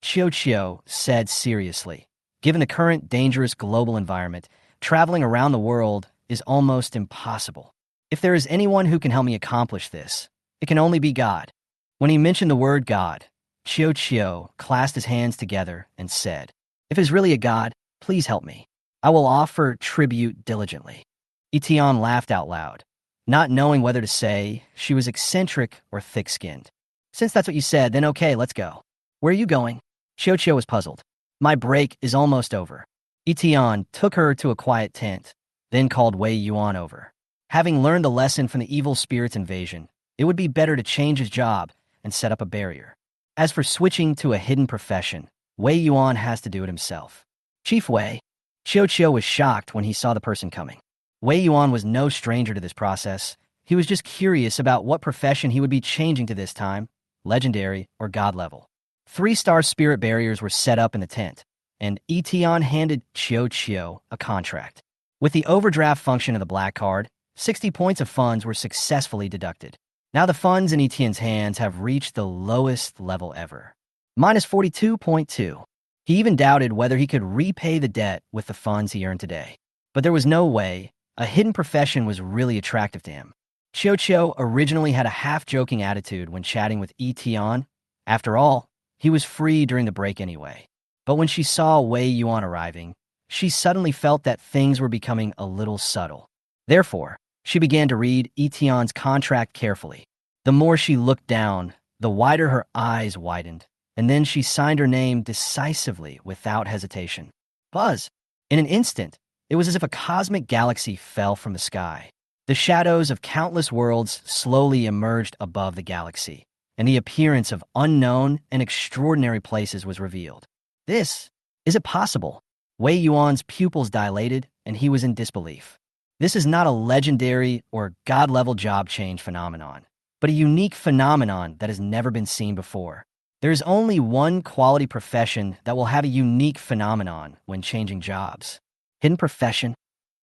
Chiu said seriously. Given the current dangerous global environment, traveling around the world is almost impossible. If there is anyone who can help me accomplish this, it can only be God. When he mentioned the word God, Chiu clasped his hands together and said, If it is really a God, please help me. I will offer tribute diligently. Yi Tian laughed out loud, not knowing whether to say she was eccentric or thick-skinned. Since that's what you said, then okay, let's go. Where are you going? Chiu was puzzled. My break is almost over. Yi Tian took her to a quiet tent, then called Wei Yuan over. Having learned the lesson from the evil spirit's invasion, it would be better to change his job and set up a barrier. As for switching to a hidden profession, Wei Yuan has to do it himself. Chief Wei. Chiu was shocked when he saw the person coming. Wei Yuan was no stranger to this process. He was just curious about what profession he would be changing to this time, legendary or god level. 3-star spirit barriers were set up in the tent, and Yi Tian handed Chiu a contract. With the overdraft function of the black card, 60 points of funds were successfully deducted. Now the funds in Yi Tian's hands have reached the lowest level ever. Minus 42.2. He even doubted whether he could repay the debt with the funds he earned today. But there was no way. A hidden profession was really attractive to him. Chiu originally had a half-joking attitude when chatting with Yi Tian. After all, he was free during the break anyway. But when she saw Wei Yuan arriving, she suddenly felt that things were becoming a little subtle. Therefore, she began to read Yi Tian's contract carefully. The more she looked down, the wider her eyes widened. and then she signed her name decisively without hesitation. Buzz! In an instant, it was as if a cosmic galaxy fell from the sky. The shadows of countless worlds slowly emerged above the galaxy, and the appearance of unknown and extraordinary places was revealed. Is it possible? Wei Yuan's pupils dilated, and he was in disbelief. This is not a legendary or god-level job change phenomenon, but a unique phenomenon that has never been seen before. There is only one quality profession that will have a unique phenomenon when changing jobs. Hidden profession?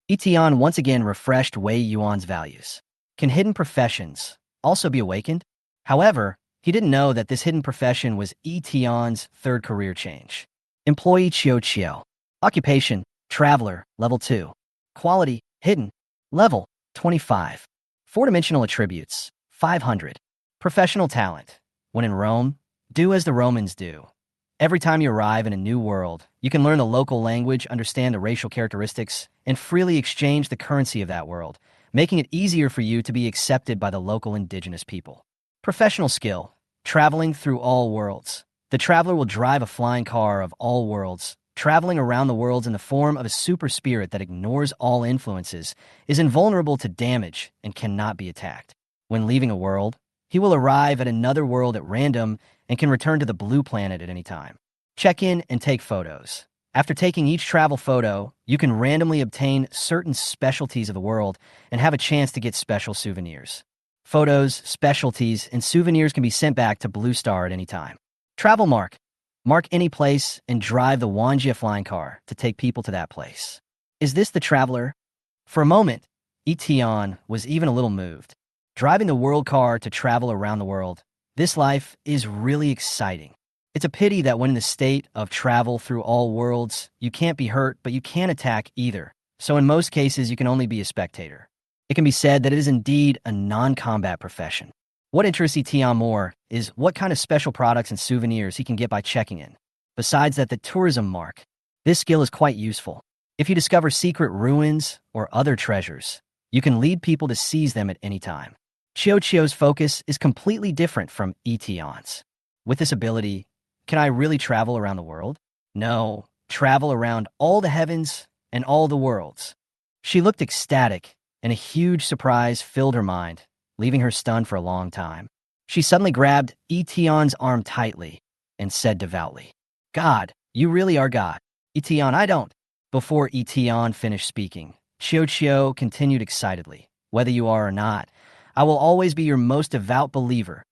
Yi Tian once again refreshed Wei Yuan's values. Can hidden professions also be awakened? However, he didn't know that this hidden profession was Yi Tian's third career change. Employee Chiao. Occupation, traveler, level 2. Quality, hidden, level 25. Four-dimensional attributes, 500. Professional talent. When in Rome, do as the Romans do. Every time you arrive in a new world, you can learn the local language, understand the racial characteristics, and freely exchange the currency of that world, making it easier for you to be accepted by the local indigenous people. Professional skill. Traveling through all worlds. The traveler will drive a flying car of all worlds, traveling around the worlds in the form of a super spirit that ignores all influences, is invulnerable to damage, and cannot be attacked. When leaving a world, he will arrive at another world at random and can return to the blue planet at any time. Check in and take photos. After taking each travel photo, you can randomly obtain certain specialties of the world and have a chance to get special souvenirs. Photos, specialties, and souvenirs can be sent back to Blue Star at any time. Travel mark. Mark any place and drive the Wan Jang flying car to take people to that place. Is this the traveler? For a moment, Yi Tian was even a little moved. Driving the world car to travel around the world, this life is really exciting. It's a pity that when in the state of travel through all worlds, you can't be hurt, but you can't attack either. So in most cases, you can only be a spectator. It can be said that it is indeed a non-combat profession. What interests Yi Tian more is what kind of special products and souvenirs he can get by checking in. Besides that, the tourism mark. This skill is quite useful. If you discover secret ruins or other treasures, you can lead people to seize them at any time. Chiao's focus is completely different from Yi Tian's. With this ability, can I really travel around the world? No, travel around all the heavens and all the worlds. She looked ecstatic, and a huge surprise filled her mind, leaving her stunned for a long time. She suddenly grabbed Yi Tian's arm tightly and said devoutly, "God, you really are God." Yi Tian, I don't. Before Yi Tian finished speaking, Chiao continued excitedly, "Whether you are or not, I will always be your most devout believer.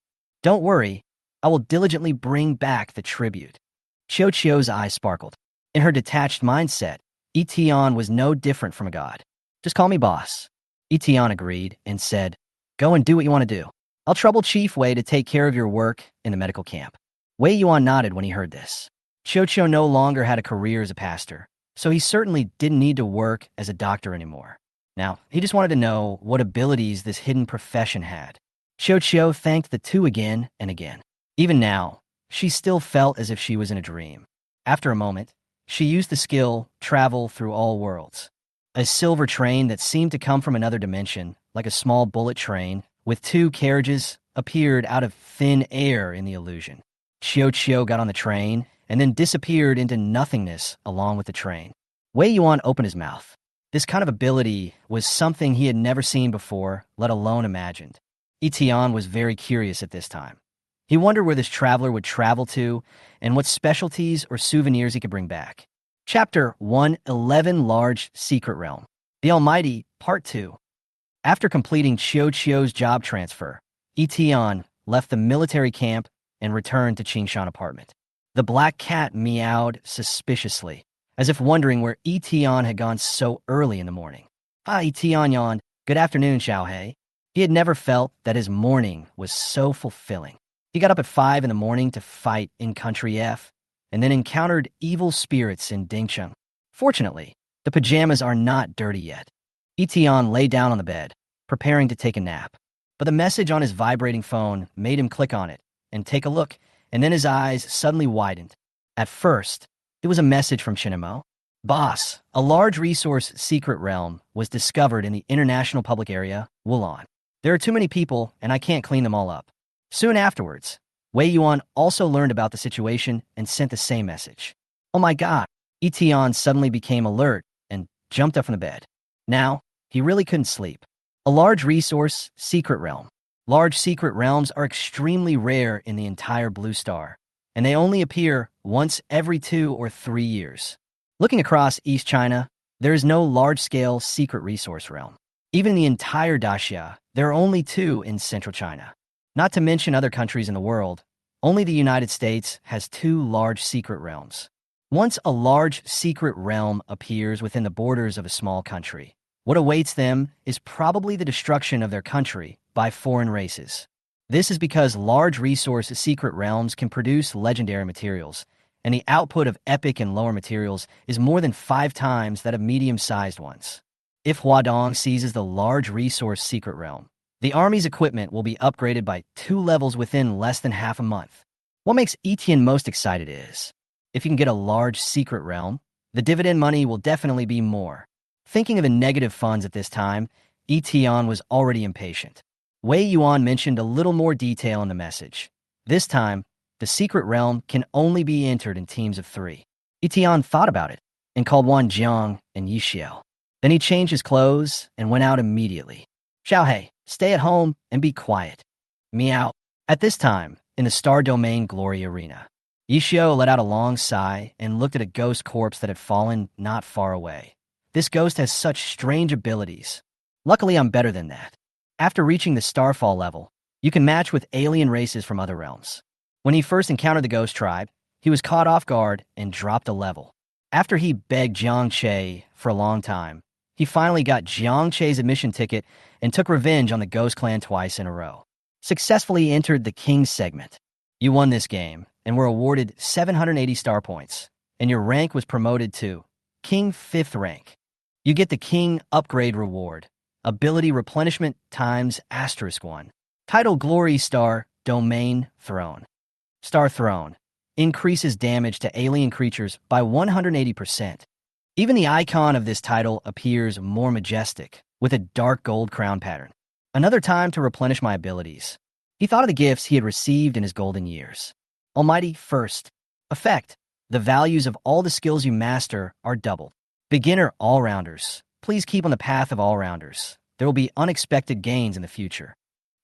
Don't worry, I will diligently bring back the tribute." Chiao's eyes sparkled. In her detached mindset, Yi Tian was no different from a god. "Just call me boss." Yi Tian agreed and said, "Go and do what you want to do. I'll trouble Chief Wei to take care of your work in the medical camp." Wei Yuan nodded when he heard this. Chiao no longer had a career as a pastor, so he certainly didn't need to work as a doctor anymore. Now, he just wanted to know what abilities this hidden profession had. Chiao thanked the two again and again. Even now, she still felt as if she was in a dream. After a moment, she used the skill, travel through all worlds. A silver train that seemed to come from another dimension, like a small bullet train, with two carriages, appeared out of thin air in the illusion. Chiao got on the train and then disappeared into nothingness along with the train. Wei Yuan opened his mouth. This kind of ability was something he had never seen before, let alone imagined. Yi Tian was very curious at this time. He wondered where this traveler would travel to and what specialties or souvenirs he could bring back. Chapter 111 Large Secret Realm. The Almighty, Part 2. After completing Chiao's job transfer, Yi Tian left the military camp and returned to Qingshan apartment. The black cat meowed suspiciously, as if wondering where Yi Tian had gone so early in the morning. Yi Tian yawned. "Good afternoon, Xiaohei." He had never felt that his morning was so fulfilling. He got up at 5 in the morning to fight in Country F, and then encountered evil spirits in Dingcheng. Fortunately, the pajamas are not dirty yet. Yi Tian lay down on the bed, preparing to take a nap. But the message on his vibrating phone made him click on it and take a look, and then his eyes suddenly widened. At first, it was a message from Chinemo. "Boss, a large resource secret realm was discovered in the International Public Area, Wulon. There are too many people, and I can't clean them all up. Soon afterwards, Wei Yuan also learned about the situation and sent the same message. Oh my god! Yi Tian suddenly became alert and jumped up from the bed. Now, he really couldn't sleep. A large resource, secret realm. Large secret realms are extremely rare in the entire Blue Star, and they only appear once every 2 or 3 years. Looking across East China, there is no large-scale secret resource realm. Even in the entire Daxia, there are only 2 in central China. Not to mention other countries in the world, only the United States has 2 large secret realms. Once a large secret realm appears within the borders of a small country, what awaits them is probably the destruction of their country by foreign races. This is because large resource secret realms can produce legendary materials, and the output of epic and lower materials is more than 5 times that of medium-sized ones. If Huadong seizes the large resource secret realm, the army's equipment will be upgraded by 2 levels within less than half a month. What makes Eton most excited is, if you can get a large secret realm, the dividend money will definitely be more. Thinking of the negative funds at this time, Eton was already impatient. Wei Yuan mentioned a little more detail in the message. This time, the secret realm can only be entered in teams of 3. Eton thought about it and called Wan Jang and Yi Xiao. Then he changed his clothes and went out immediately. Xiaohei, stay at home and be quiet. Meow. At this time, in the Star Domain Glory Arena, Yi Xiao let out a long sigh and looked at a ghost corpse that had fallen not far away. This ghost has such strange abilities. Luckily, I'm better than that. After reaching the Starfall level, you can match with alien races from other realms. When he first encountered the ghost tribe, he was caught off guard and dropped a level. After he begged Jiang Che for a long time, he finally got Jiang Che's admission ticket and took revenge on the Ghost Clan twice in a row. Successfully entered the King's segment. You won this game and were awarded 780 star points, and your rank was promoted to King 5th rank. You get the King Upgrade Reward, Ability Replenishment times *1. Title Glory Star Domain Throne. Star Throne increases damage to alien creatures by 180%. Even the icon of this title appears more majestic, with a dark gold crown pattern. Another time to replenish my abilities. He thought of the gifts he had received in his golden years. Almighty First. Effect. The values of all the skills you master are doubled. Beginner All-Rounders. Please keep on the path of All-Rounders. There will be unexpected gains in the future.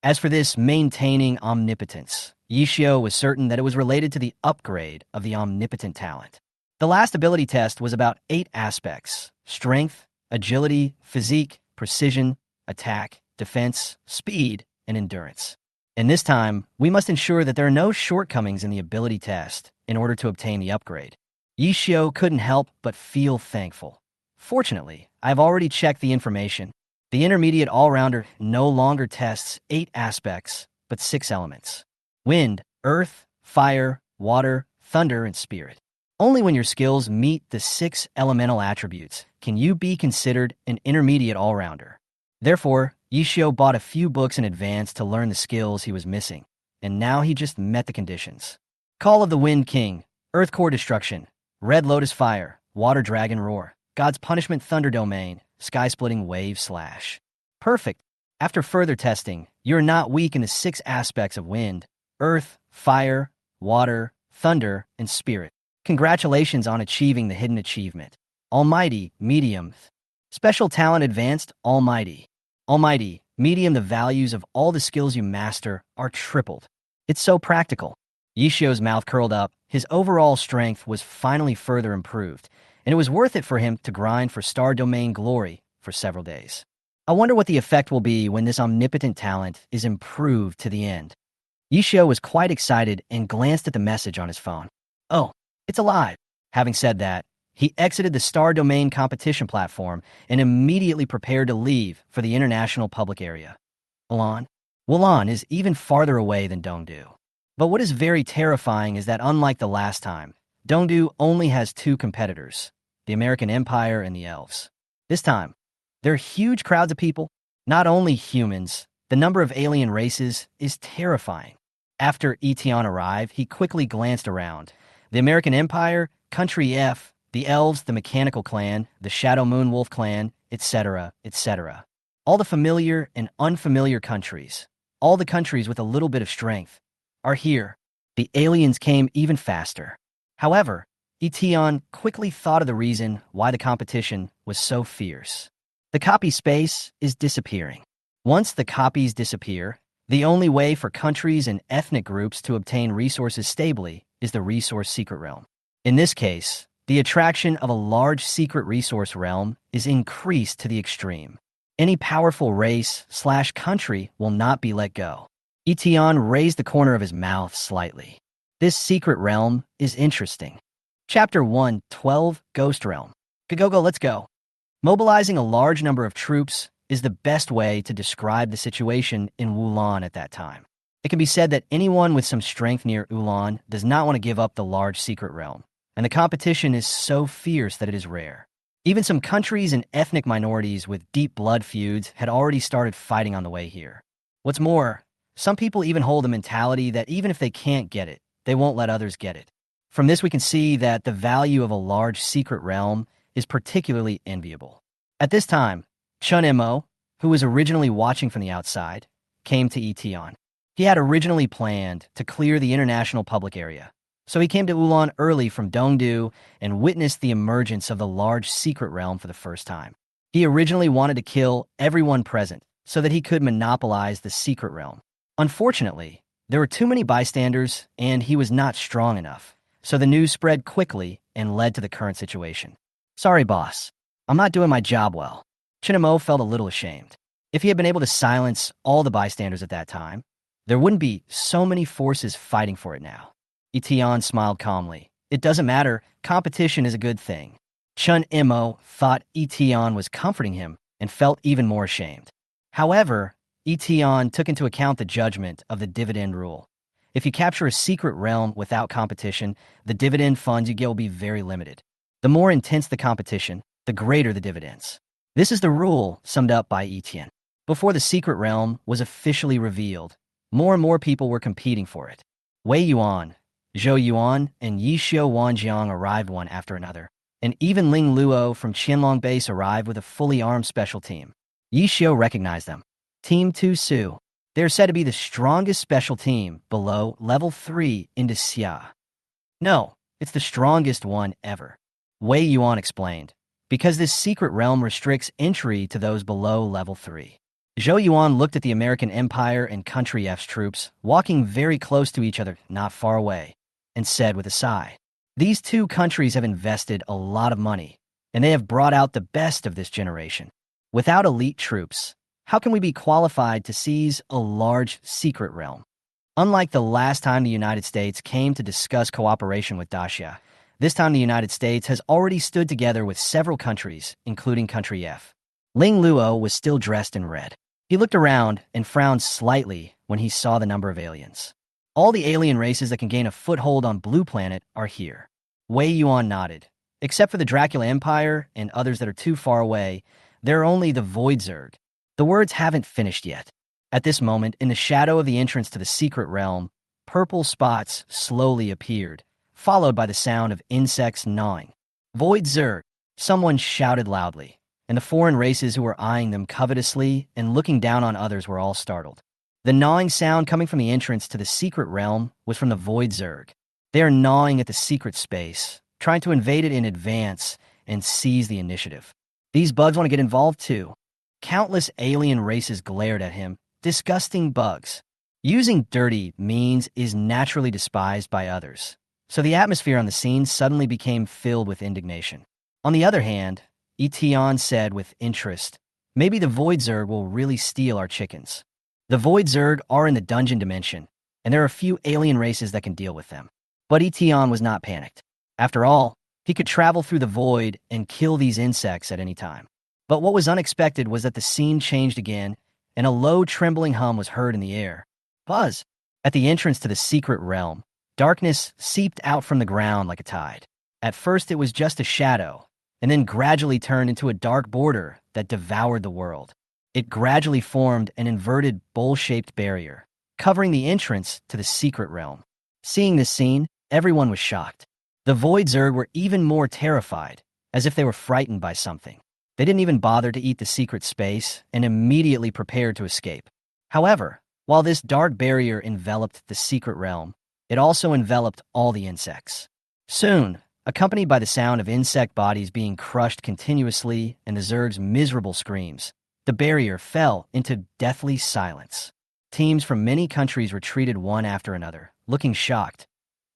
As for this maintaining omnipotence, Yi Xiao was certain that it was related to the upgrade of the omnipotent talent. The last ability test was about 8 aspects: strength, agility, physique, precision, attack, defense, speed, and endurance. And this time, we must ensure that there are no shortcomings in the ability test in order to obtain the upgrade. Yi Xiao couldn't help but feel thankful. Fortunately, I've already checked the information. The intermediate all-rounder no longer tests 8 aspects, but 6 elements: wind, earth, fire, water, thunder, and spirit. Only when your skills meet the 6 elemental attributes can you be considered an intermediate all-rounder. Therefore, Yi Xiao bought a few books in advance to learn the skills he was missing, and now he just met the conditions. Call of the Wind King, Earth Core Destruction, Red Lotus Fire, Water Dragon Roar, God's Punishment Thunder Domain, Sky-Splitting Wave Slash. Perfect. After further testing, you're not weak in the 6 aspects of wind, earth, fire, water, thunder, and spirit. Congratulations on achieving the hidden achievement. Almighty, Medium. Special Talent Advanced, Almighty. Almighty, Medium. The values of all the skills you master are tripled. It's so practical. Yi Xiao's mouth curled up. His overall strength was finally further improved, and it was worth it for him to grind for Star Domain Glory for several days. I wonder what the effect will be when this omnipotent talent is improved to the end. Yi Xiao was quite excited and glanced at the message on his phone. Oh, it's alive. Having said that, he exited the Star Domain competition platform and immediately prepared to leave for the international public area. Wulan is even farther away than Dongdu. But what is very terrifying is that unlike the last time, Dongdu only has 2 competitors, the American Empire and the Elves. This time, there are huge crowds of people, not only humans. The number of alien races is terrifying. After Eton arrived, he quickly glanced around. The American Empire, Country F, the Elves, the Mechanical Clan, the Shadow Moon Wolf Clan, etc., etc. All the familiar and unfamiliar countries, all the countries with a little bit of strength, are here. The aliens came even faster. However, Eton quickly thought of the reason why the competition was so fierce. The copy space is disappearing. Once the copies disappear, the only way for countries and ethnic groups to obtain resources stably is the resource secret realm. In this case, the attraction of a large secret resource realm is increased to the extreme. Any powerful race/country will not be let go. Eton raised the corner of his mouth slightly. This secret realm is interesting. Chapter 1:12 Ghost Realm. Go, let's go. Mobilizing a large number of troops is the best way to describe the situation in Wulan at that time. It can be said that anyone with some strength near Wulan does not want to give up the large secret realm, and the competition is so fierce that it is rare. Even some countries and ethnic minorities with deep blood feuds had already started fighting on the way here. What's more, some people even hold the mentality that even if they can't get it, they won't let others get it. From this, we can see that the value of a large secret realm is particularly enviable. At this time, Chun Mo, who was originally watching from the outside, came to Eton. He had originally planned to clear the international public area, so he came to Wulan early from Dongdu and witnessed the emergence of the large secret realm for the first time. He originally wanted to kill everyone present so that he could monopolize the secret realm. Unfortunately, there were too many bystanders and he was not strong enough, so the news spread quickly and led to the current situation. Sorry, boss. I'm not doing my job well. Mo felt a little ashamed. If he had been able to silence all the bystanders at that time, there wouldn't be so many forces fighting for it now. Eton smiled calmly. It doesn't matter, competition is a good thing. Chun Mo thought Eton was comforting him and felt even more ashamed. However, Eton took into account the judgment of the dividend rule. If you capture a secret realm without competition, the dividend funds you get will be very limited. The more intense the competition, the greater the dividends. This is the rule summed up by Yi Tian. Before the secret realm was officially revealed, more and more people were competing for it. Wei Yuan, Zhou Yuan, and Yi Xiu Wan Jang arrived one after another, and even Ling Luo from Qianlong Base arrived with a fully armed special team. Yi Xiu recognized them. Team 2 Su. They are said to be the strongest special team below level 3 in Xia. No, it's the strongest one ever. Wei Yuan explained, because this secret realm restricts entry to those below level 3. Zhou Yuan looked at the American Empire and Country F's troops, walking very close to each other, not far away, and said with a sigh, these two countries have invested a lot of money, and they have brought out the best of this generation. Without elite troops, how can we be qualified to seize a large secret realm? Unlike the last time the United States came to discuss cooperation with Dacia, this time the United States has already stood together with several countries, including Country F. Ling Luo was still dressed in red. He looked around and frowned slightly when he saw the number of aliens. All the alien races that can gain a foothold on Blue Planet are here. Wei Yuan nodded. Except for the Dracula Empire and others that are too far away, there are only the Void Zerg. The words haven't finished yet. At this moment, in the shadow of the entrance to the secret realm, purple spots slowly appeared, followed by the sound of insects gnawing. Void Zerg, someone shouted loudly, and the foreign races who were eyeing them covetously and looking down on others were all startled. The gnawing sound coming from the entrance to the secret realm was from the Void Zerg. They are gnawing at the secret space, trying to invade it in advance and seize the initiative. These bugs want to get involved too. Countless alien races glared at him. Disgusting bugs. Using dirty means is naturally despised by others, so the atmosphere on the scene suddenly became filled with indignation. On the other hand, Eton said with interest, maybe the Void Zerg will really steal our chickens. The Void Zerg are in the dungeon dimension, and there are a few alien races that can deal with them. But Eton was not panicked. After all, he could travel through the void and kill these insects at any time. But what was unexpected was that the scene changed again, and a low trembling hum was heard in the air. Buzz! At the entrance to the secret realm, darkness seeped out from the ground like a tide. At first it was just a shadow, and then gradually turned into a dark border that devoured the world. It gradually formed an inverted bowl-shaped barrier, covering the entrance to the secret realm. Seeing this scene, everyone was shocked. The Void Zerg were even more terrified, as if they were frightened by something. They didn't even bother to eat the secret space and immediately prepared to escape. However, while this dark barrier enveloped the secret realm, It also enveloped all the insects. Soon, accompanied by the sound of insect bodies being crushed continuously and the Zerg's miserable screams, the barrier fell into deathly silence. Teams from many countries retreated one after another, looking shocked.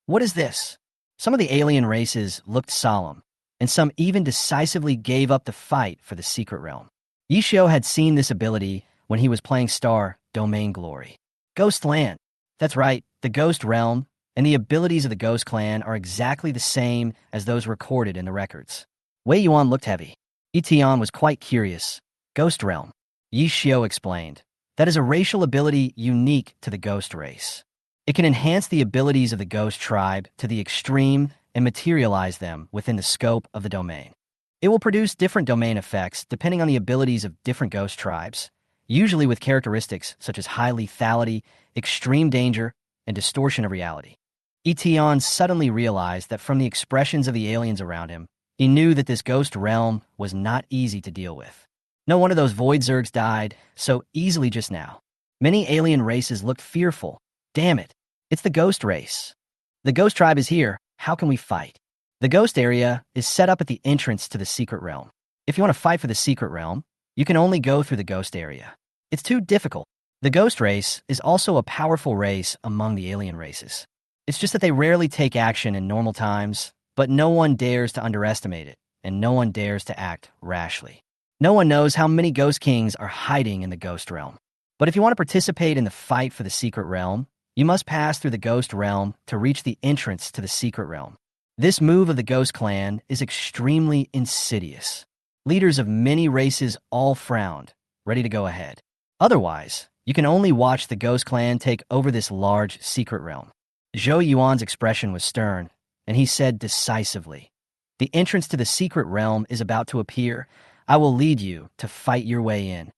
What is this? Some of the alien races looked solemn, and some even decisively gave up the fight for the secret realm. Yi Tian had seen this ability when he was playing Star Domain Glory. Ghost Land. That's right, the Ghost Realm, and the abilities of the Ghost Clan are exactly the same as those recorded in the records. Wei Yuan looked heavy. Yi Tian was quite curious. Ghost Realm. Yi Tian explained. That is a racial ability unique to the Ghost race. It can enhance the abilities of the Ghost tribe to the extreme and materialize them within the scope of the domain. It will produce different domain effects depending on the abilities of different Ghost tribes, usually with characteristics such as high lethality, extreme danger, and distortion of reality. Yi Tian suddenly realized that from the expressions of the aliens around him, he knew that this Ghost realm was not easy to deal with. No one of those Void Zergs died so easily just now. Many alien races looked fearful. Damn it, it's the Ghost race. The Ghost tribe is here. How can we fight? The Ghost area is set up at the entrance to the secret realm. If you want to fight for the secret realm, you can only go through the Ghost area. It's too difficult. The Ghost race is also a powerful race among the alien races. It's just that they rarely take action in normal times, but no one dares to underestimate it, and no one dares to act rashly. No one knows how many Ghost Kings are hiding in the Ghost realm. But if you want to participate in the fight for the secret realm, you must pass through the Ghost realm to reach the entrance to the secret realm. This move of the Ghost Clan is extremely insidious. Leaders of many races all frowned, ready to go ahead. Otherwise, you can only watch the Ghost Clan take over this large secret realm. Zhou Yuan's expression was stern, and he said decisively, "The entrance to the secret realm is about to appear. I will lead you to fight your way in."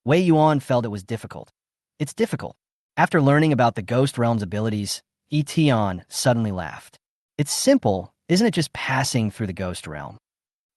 Wei Yuan felt it was difficult. It's difficult. After learning about the Ghost Realm's abilities, Yi Tian suddenly laughed. It's simple, isn't it, just passing through the Ghost Realm?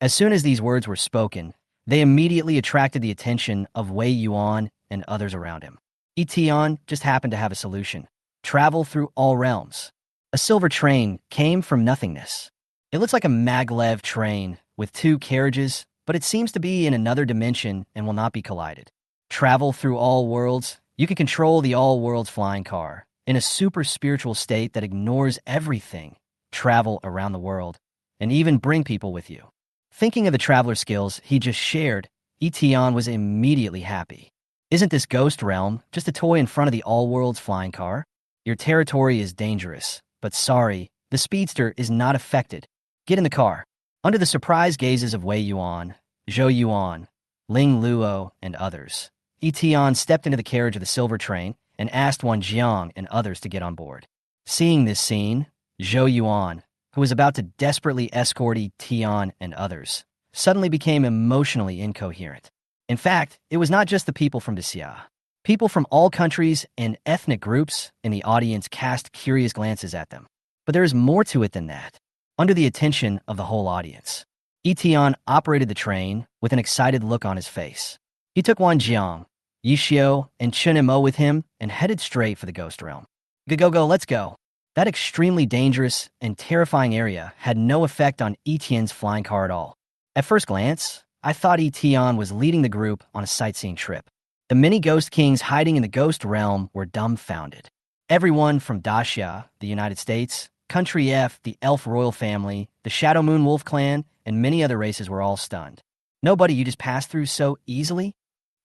As soon as these words were spoken, they immediately attracted the attention of Wei Yuan and others around him. Yi Tian just happened to have a solution. Travel through all realms. A silver train came from nothingness. It looks like a maglev train with two carriages, but it seems to be in another dimension and will not be collided. Travel through all worlds. You can control the all worlds flying car in a super spiritual state that ignores everything. Travel around the world and even bring people with you. Thinking of the traveler skills he just shared, Yi Tian was immediately happy. Isn't this Ghost Realm just a toy in front of the all worlds flying car? Your territory is dangerous, but sorry, the speedster is not affected. Get in the car. Under the surprised gazes of Wei Yuan, Zhou Yuan, Ling Luo, and others, Yi Tian stepped into the carriage of the silver train and asked Wan Jang and others to get on board. Seeing this scene, Zhou Yuan, who was about to desperately escort Yi Tian and others, suddenly became emotionally incoherent. In fact, it was not just the people from Xia. People from all countries and ethnic groups in the audience cast curious glances at them. But there is more to it than that. Under the attention of the whole audience, Yi Tian operated the train with an excited look on his face. He took Wan Jang, Yi Tian, and Chen Mo with him and headed straight for the Ghost Realm. Go, let's go. That extremely dangerous and terrifying area had no effect on Yi Tian's flying car at all. At first glance, I thought Yi Tian was leading the group on a sightseeing trip. The many Ghost Kings hiding in the Ghost Realm were dumbfounded. Everyone from Daxia, the United States, Country F, the Elf Royal Family, the Shadow Moon Wolf Clan, and many other races were all stunned. Nobody you just passed through so easily?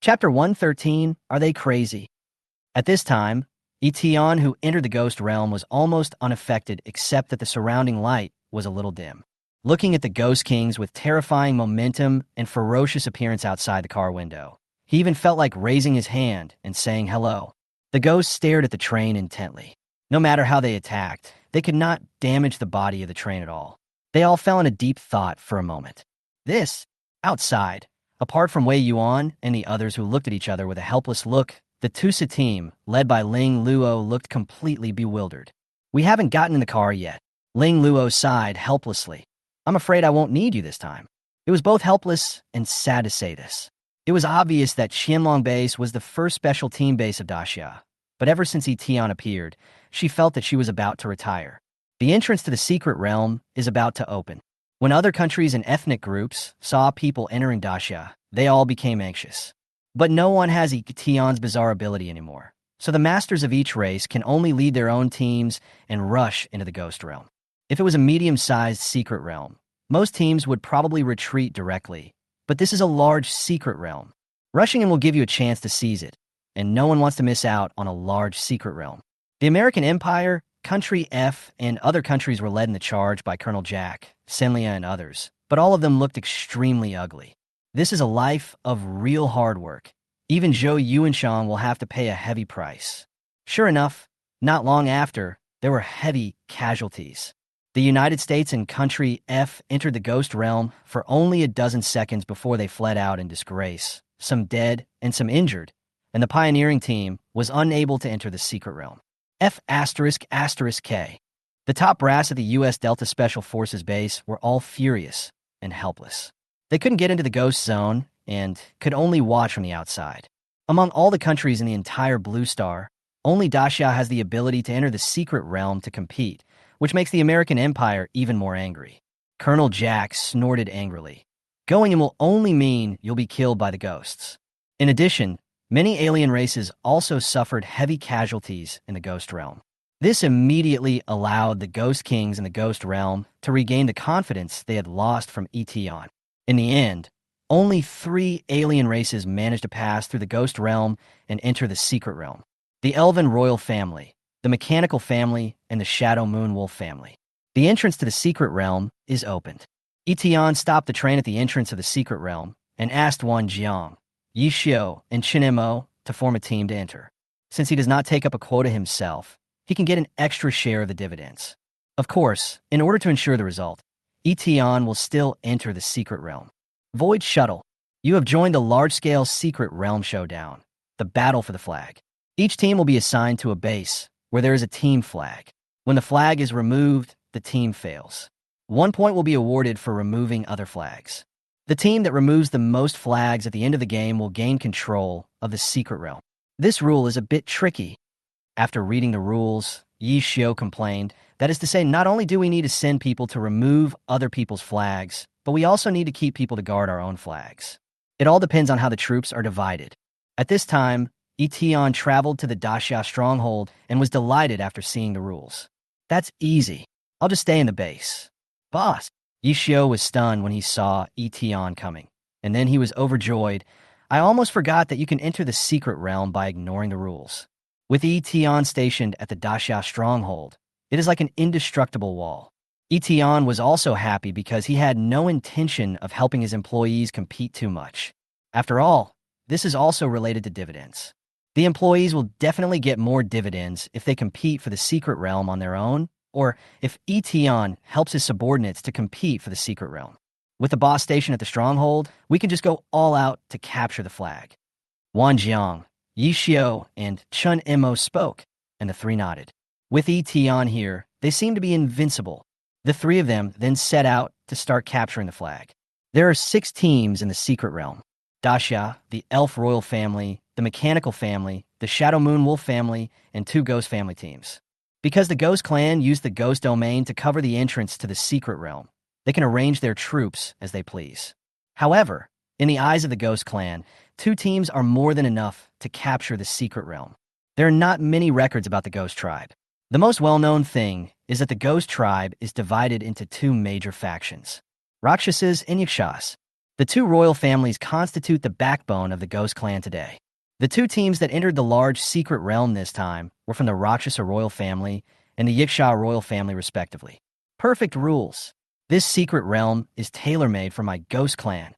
Chapter 113, Are They Crazy? At this time, Yi Tian, who entered the Ghost Realm, was almost unaffected except that the surrounding light was a little dim. Looking at the Ghost Kings with terrifying momentum and ferocious appearance outside the car window, he even felt like raising his hand and saying hello. The ghosts stared at the train intently. No matter how they attacked, they could not damage the body of the train at all. They all fell in a deep thought for a moment. Outside, apart from Wei Yuan and the others who looked at each other with a helpless look, the Tusa team, led by Ling Luo, looked completely bewildered. We haven't gotten in the car yet. Ling Luo sighed helplessly. I'm afraid I won't need you this time. It was both helpless and sad to say this. It was obvious that Qianlong Base was the first special team base of Daxia, But ever since Yi Tian appeared, she felt that she was about to retire. The entrance to the secret realm is about to open. When other countries and ethnic groups saw people entering Daxia, they all became anxious. But no one has Yi Tian's bizarre ability anymore, so the masters of each race can only lead their own teams and rush into the ghost realm. If it was a medium-sized secret realm, most teams would probably retreat directly, but this is a large secret realm. Rushing in will give you a chance to seize it, and no one wants to miss out on a large secret realm. The American Empire, Country F, and other countries were led in the charge by Colonel Jack, Senlia, and others, but all of them looked extremely ugly. This is a life of real hard work. Even Zhou Yuanshang will have to pay a heavy price. Sure enough, not long after, there were heavy casualties. The United States and Country F entered the ghost realm for only a dozen seconds before they fled out in disgrace, some dead and some injured, and the pioneering team was unable to enter the secret realm. F***K. The top brass at the U.S. Delta Special Forces base were all furious and helpless. They couldn't get into the ghost zone and could only watch from the outside. Among all the countries in the entire Blue Star, only Daxia has the ability to enter the secret realm to compete, which makes the American Empire even more angry. Colonel Jack snorted angrily. Going in will only mean you'll be killed by the ghosts. In addition, many alien races also suffered heavy casualties in the ghost realm. This immediately allowed the Ghost Kings in the ghost realm to regain the confidence they had lost from Eton. In the end, only 3 alien races managed to pass through the ghost realm and enter the secret realm: the Elven Royal Family, the Mechanical Family, and the Shadow Moon Wolf Family. The entrance to the secret realm is opened. Eton stopped the train at the entrance of the secret realm and asked Wan Jang, Yi Xiu, and Chen Mo to form a team to enter. Since he does not take up a quota himself, he can get an extra share of the dividends. Of course, in order to ensure the result, Eton will still enter the secret realm. Void Shuttle, you have joined the large-scale secret realm showdown, the battle for the flag. Each team will be assigned to a base where there is a team flag. When the flag is removed, the team fails. 1 point will be awarded for removing other flags. The team that removes the most flags at the end of the game will gain control of the secret realm. This rule is a bit tricky. After reading the rules, Yi Xiu complained, that is to say, not only do we need to send people to remove other people's flags, but we also need to keep people to guard our own flags. It all depends on how the troops are divided. At this time, Eton traveled to the Daxia stronghold and was delighted after seeing the rules. That's easy. I'll just stay in the base. Boss! Yi Xiu was stunned when he saw Eton coming, and then he was overjoyed. I almost forgot that you can enter the secret realm by ignoring the rules. With Eton stationed at the Daxia stronghold, it is like an indestructible wall. Eton was also happy because he had no intention of helping his employees compete too much. After all, this is also related to dividends. The employees will definitely get more dividends if they compete for the secret realm on their own, or if Eton helps his subordinates to compete for the secret realm. With the boss station at the stronghold, we can just go all out to capture the flag. Wan Jang, Yi Xiu, and Chen Mo spoke, and the 3 nodded. With Eton here, they seem to be invincible. The 3 of them then set out to start capturing the flag. There are 6 teams in the secret realm: Daxia, the Elf Royal Family, the Mechanical Family, the Shadow Moon Wolf Family, and 2 Ghost Family teams. Because the Ghost Clan used the Ghost Domain to cover the entrance to the secret realm, they can arrange their troops as they please. However, in the eyes of the Ghost Clan, 2 teams are more than enough to capture the secret realm. There are not many records about the Ghost Tribe. The most well-known thing is that the Ghost Tribe is divided into 2 major factions: Rakshasas and Yakshas. The 2 royal families constitute the backbone of the Ghost Clan today. The 2 teams that entered the large secret realm this time were from the Rakshasa royal family and the Yaksha royal family, respectively. Perfect rules. This secret realm is tailor-made for my Ghost Clan.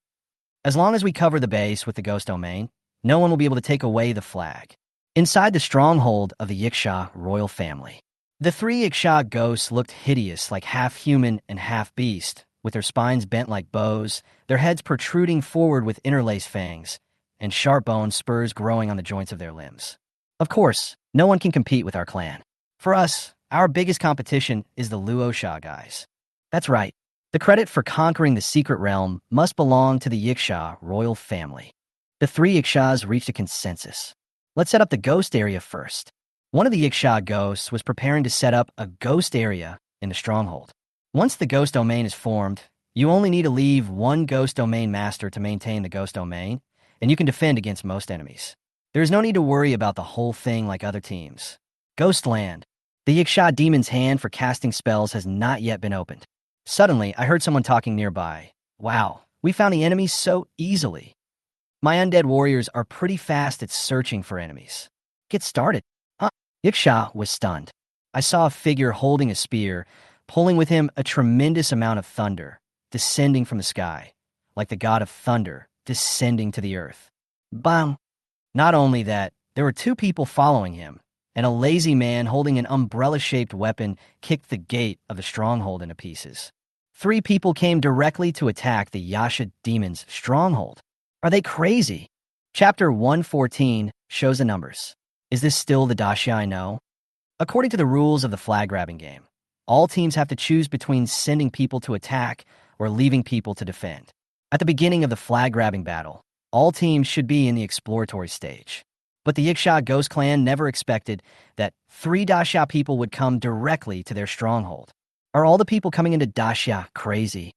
As long as we cover the base with the Ghost Domain, no one will be able to take away the flag. Inside the stronghold of the Yaksha royal family, the 3 Yaksha ghosts looked hideous, like half-human and half-beast, with their spines bent like bows, their heads protruding forward with interlaced fangs, and sharp bone spurs growing on the joints of their limbs. Of course, no one can compete with our clan. For us, our biggest competition is the Luosha guys. That's right. The credit for conquering the secret realm must belong to the Yaksha royal family. The 3 Yakshas reached a consensus. Let's set up the ghost area first. One of the Yiksha ghosts was preparing to set up a ghost area in the stronghold. Once the ghost domain is formed, you only need to leave one ghost domain master to maintain the ghost domain, and you can defend against most enemies. There is no need to worry about the whole thing like other teams. Ghostland. The Yiksha demon's hand for casting spells has not yet been opened. Suddenly, I heard someone talking nearby. Wow, we found the enemies so easily. My undead warriors are pretty fast at searching for enemies. Get started. Huh? Yiksha was stunned. I saw a figure holding a spear, pulling with him a tremendous amount of thunder, descending from the sky, like the god of thunder descending to the earth. Bam! Not only that, there were two people following him, and a lazy man holding an umbrella-shaped weapon kicked the gate of the stronghold into pieces. 3 people came directly to attack the Yasha demon's stronghold. Are they crazy? Chapter 114 shows the numbers. Is this still the Dacia I know? According to the rules of the flag-grabbing game, all teams have to choose between sending people to attack or leaving people to defend. At the beginning of the flag-grabbing battle, all teams should be in the exploratory stage. But the Yiksha Ghost Clan never expected that 3 Dacia people would come directly to their stronghold. Are all the people coming into Dacia crazy?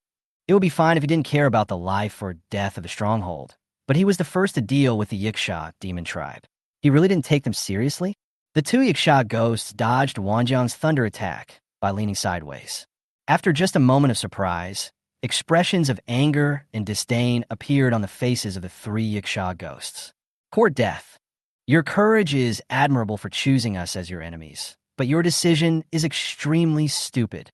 It would be fine if he didn't care about the life or death of the stronghold, but he was the first to deal with the Yiksha demon tribe. He really didn't take them seriously? The 2 Yiksha ghosts dodged Wan Jang's thunder attack by leaning sideways. After just a moment of surprise, expressions of anger and disdain appeared on the faces of the 3 Yiksha ghosts. Court death. Your courage is admirable for choosing us as your enemies, but your decision is extremely stupid.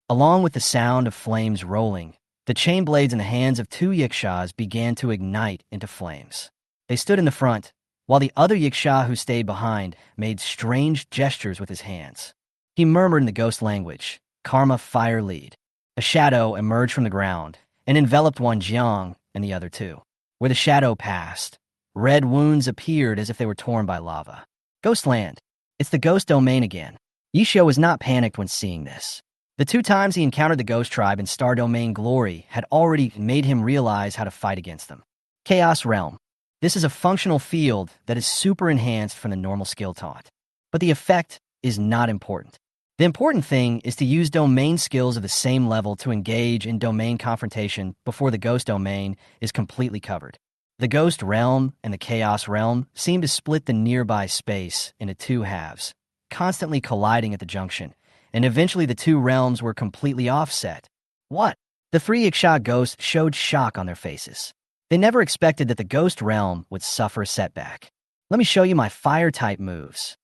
Along with the sound of flames rolling, the chain blades in the hands of 2 Yikshas began to ignite into flames. They stood in the front, while the other Yiksha who stayed behind made strange gestures with his hands. He murmured in the ghost language, Karma Fire Lead. A shadow emerged from the ground and enveloped Wan Jang and the other 2. Where the shadow passed, red wounds appeared as if they were torn by lava. Ghostland. It's the ghost domain again. Yishio was not panicked when seeing this. The 2 times he encountered the ghost tribe in Star Domain Glory had already made him realize how to fight against them. Chaos Realm. This is a functional field that is super enhanced from the normal skill taunt. But the effect is not important. The important thing is to use domain skills of the same level to engage in domain confrontation before the ghost domain is completely covered. The ghost realm and the chaos realm seem to split the nearby space into 2 halves, constantly colliding at the junction, and eventually the 2 realms were completely offset. What? The 3 Yiksha ghosts showed shock on their faces. They never expected that the ghost realm would suffer a setback. Let me show you my fire-type moves.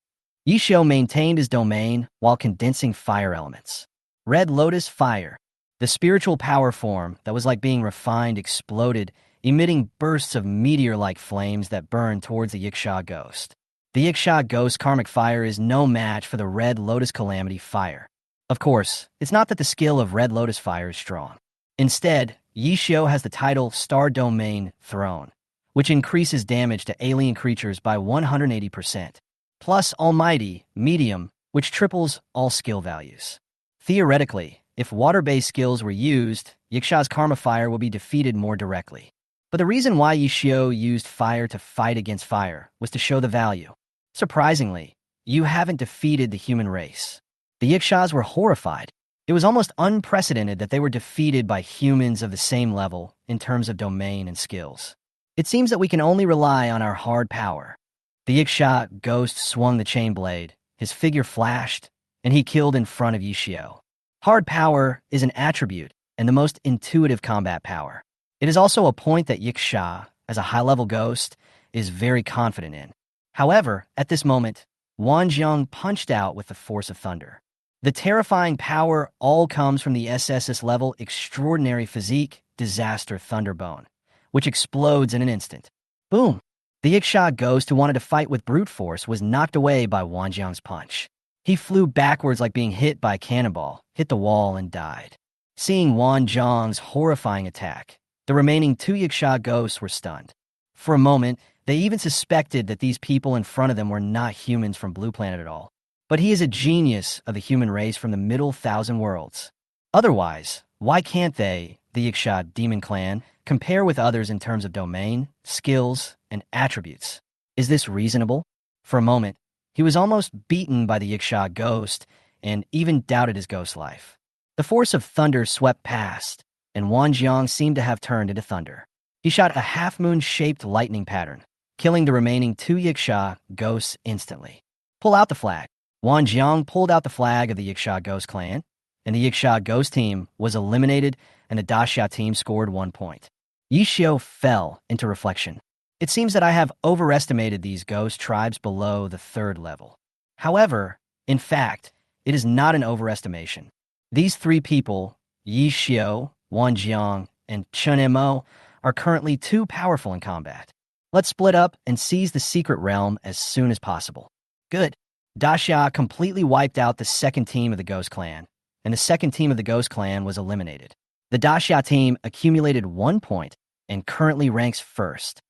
Yishio maintained his domain while condensing fire elements. Red Lotus Fire. The spiritual power form that was like being refined exploded, emitting bursts of meteor-like flames that burned towards the Yiksha ghost. The Yiksha ghost karmic fire is no match for the Red Lotus Calamity Fire. Of course, it's not that the skill of Red Lotus Fire is strong. Instead, Yishio has the title Star Domain Throne, which increases damage to alien creatures by 180%. Plus Almighty, Medium, which triples all skill values. Theoretically, if water-based skills were used, Yiksha's Karma Fire will be defeated more directly. But the reason why Yishio used fire to fight against fire was to show the value. Surprisingly, you haven't defeated the human race. The Yikshas were horrified. It was almost unprecedented that they were defeated by humans of the same level in terms of domain and skills. It seems that we can only rely on our hard power. The Yiksha ghost swung the chain blade, his figure flashed, and he killed in front of Yishio. Hard power is an attribute and the most intuitive combat power. It is also a point that Yiksha, as a high-level ghost, is very confident in. However, at this moment, Wan Jang punched out with the force of thunder. The terrifying power all comes from the SSS level Extraordinary Physique Disaster Thunderbone, which explodes in an instant. Boom! The Yiksha ghost who wanted to fight with brute force was knocked away by Wan Jang's punch. He flew backwards like being hit by a cannonball, hit the wall, and died. Seeing Wan Jang's horrifying attack, the remaining 2 Yiksha ghosts were stunned. For a moment, they even suspected that these people in front of them were not humans from Blue Planet at all. But he is a genius of the human race from the Middle Thousand Worlds. Otherwise, why can't they, the Yiksha Demon Clan, compare with others in terms of domain, skills, and attributes? Is this reasonable? For a moment, He was almost beaten by the Yiksha ghost and even doubted his ghost life. The force of thunder swept past, and Wan Jang seemed to have turned into thunder. He shot a half-moon-shaped lightning pattern, killing the remaining 2 Yiksha ghosts instantly. Pull out the flag. Wan Jang pulled out the flag of the Yiksha ghost clan, and the Yiksha ghost team was eliminated and the Daxia team scored 1 point. Yi Xiu fell into reflection. It seems that I have overestimated these ghost tribes below the 3rd level. However, in fact, it is not an overestimation. These 3 people, Yi Xiu, Wan Jiang, and Chen Mo, are currently too powerful in combat. Let's split up and seize the secret realm as soon as possible. Good. Daxia completely wiped out the 2nd team of the Ghost Clan, and the 2nd team of the Ghost Clan was eliminated. The Daxia team accumulated 1 point and currently ranks 1st.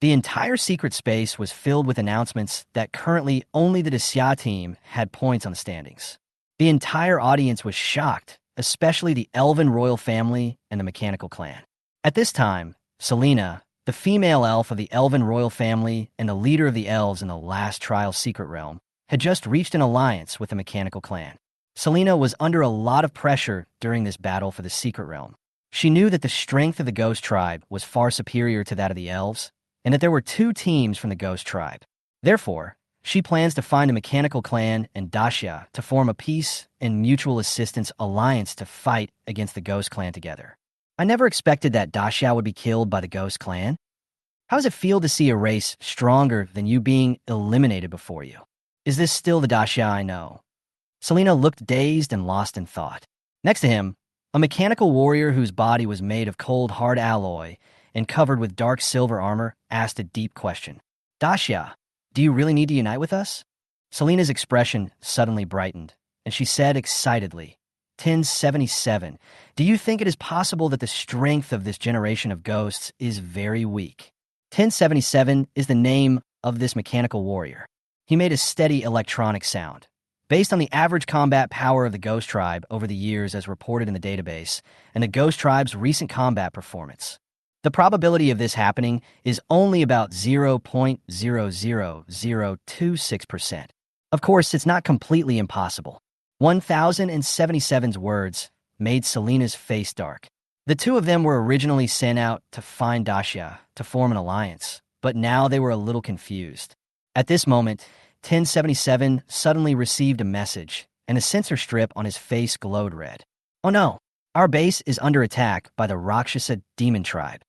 The entire secret space was filled with announcements that currently only the Daxia team had points on the standings. The entire audience was shocked, especially the Elven royal family and the Mechanical clan. At this time, Selena, the female elf of the Elven royal family and the leader of the elves in the last trial secret realm, had just reached an alliance with the Mechanical clan. Selena was under a lot of pressure during this battle for the secret realm. She knew that the strength of the Ghost Tribe was far superior to that of the elves, and that there were 2 teams from the Ghost Tribe. Therefore, she plans to find the Mechanical clan and Daxia to form a peace and mutual assistance alliance to fight against the Ghost clan together. I never expected that Daxia would be killed by the Ghost clan. How does it feel to see a race stronger than you being eliminated before you? Is this still the Daxia I know? Selena looked dazed and lost in thought. Next to him, a mechanical warrior whose body was made of cold, hard alloy and covered with dark silver armor asked a deep question. Daxia, do you really need to unite with us? Selena's expression suddenly brightened, and she said excitedly, 1077, do you think it is possible that the strength of this generation of ghosts is very weak? 1077 is the name of this mechanical warrior. He made a steady electronic sound. Based on the average combat power of the Ghost Tribe over the years as reported in the database, and the Ghost Tribe's recent combat performance, the probability of this happening is only about 0.00026%. Of course, it's not completely impossible. 1077's words made Selena's face dark. The 2 of them were originally sent out to find Daxia to form an alliance, but now they were a little confused. At this moment, 1077 suddenly received a message, and the sensor strip on his face glowed red. Oh no, our base is under attack by the Rakshasa Demon Tribe.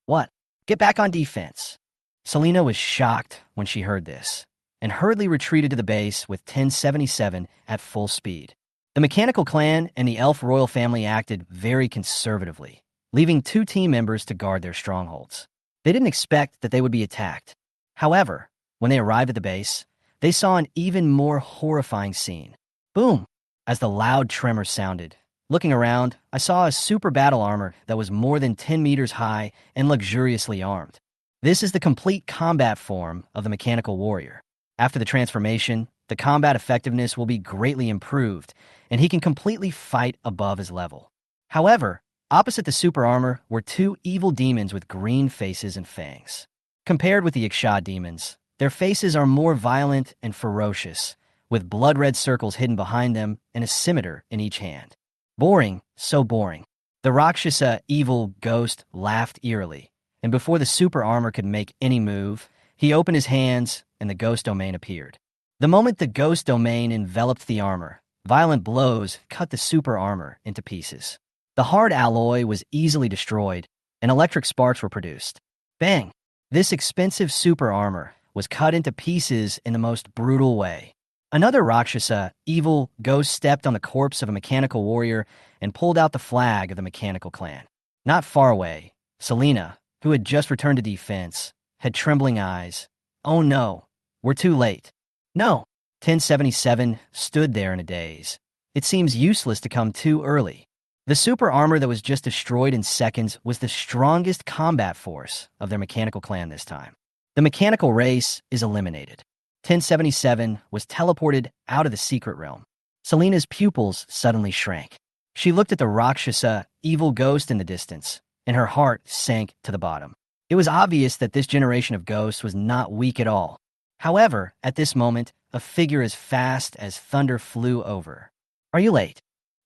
What? Get back on defense. Selena was shocked when she heard this, and hurriedly retreated to the base with 1077 at full speed. The Mechanical clan and the Elf royal family acted very conservatively, leaving 2 team members to guard their strongholds. They didn't expect that they would be attacked. However, when they arrived at the base, they saw an even more horrifying scene. Boom! As the loud tremor sounded. Looking around, I saw a super battle armor that was more than 10 meters high and luxuriously armed. This is the complete combat form of the Mechanical warrior. After the transformation, the combat effectiveness will be greatly improved, and he can completely fight above his level. However, opposite the super armor were 2 evil demons with green faces and fangs. Compared with the Yiksha demons, their faces are more violent and ferocious, with blood-red circles hidden behind them and a scimitar in each hand. Boring, so boring. The Rakshasa evil ghost laughed eerily, and before the super armor could make any move, he opened his hands and the ghost domain appeared. The moment the ghost domain enveloped the armor, violent blows cut the super armor into pieces. The hard alloy was easily destroyed, and electric sparks were produced. Bang! This expensive super armor was cut into pieces in the most brutal way. Another Rakshasa, evil ghost stepped on the corpse of a mechanical warrior and pulled out the flag of the Mechanical clan. Not far away, Selena, who had just returned to defense, had trembling eyes. Oh no, we're too late. No, 1077 stood there in a daze. It seems useless to come too early. The super armor that was just destroyed in seconds was the strongest combat force of their Mechanical clan this time. The Mechanical race is eliminated. 1077 was teleported out of the secret realm. Selena's pupils suddenly shrank. She looked at the Rakshasa, evil ghost in the distance, and her heart sank to the bottom. It was obvious that this generation of ghosts was not weak at all. However, at this moment, a figure as fast as thunder flew over. Are you late?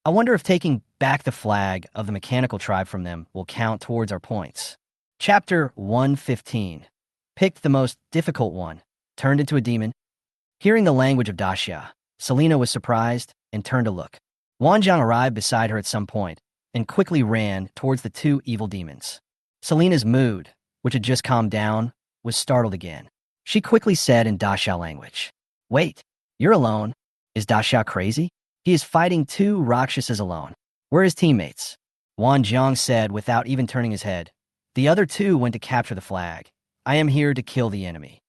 I wonder if taking back the flag of the mechanical tribe from them will count towards our points. Chapter 115. Picked the most difficult one. Turned into a demon. Hearing the language of Daxia, Selena was surprised and turned to look. Wan Jang arrived beside her at some point and quickly ran towards the two evil demons. Selena's mood, which had just calmed down, was startled again. She quickly said in Daxia language, "Wait, you're alone. Is Daxia crazy? He is fighting two Rakshasas alone. Where are his teammates?" Wan Jang said without even turning his head. "The other two went to capture the flag. I am here to kill the enemy."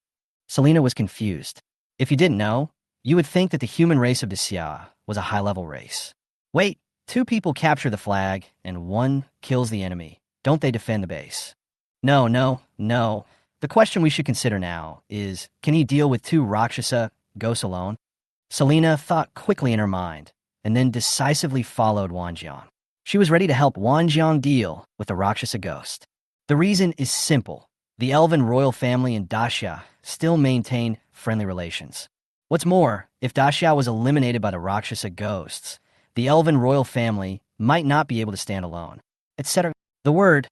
Selena was confused. If you didn't know, you would think that the human race of Daxia was a high-level race. Wait, two people capture the flag and one kills the enemy. Don't they defend the base? No. The question we should consider now is, can he deal with two Rakshasa ghosts alone? Selena thought quickly in her mind, and then decisively followed Wan Jang. She was ready to help Wan Jang deal with the Rakshasa ghost. The reason is simple. The elven royal family and Daxia still maintain friendly relations. What's more, if Daxia was eliminated by the Rakshasa ghosts, the elven royal family might not be able to stand alone, etc. The word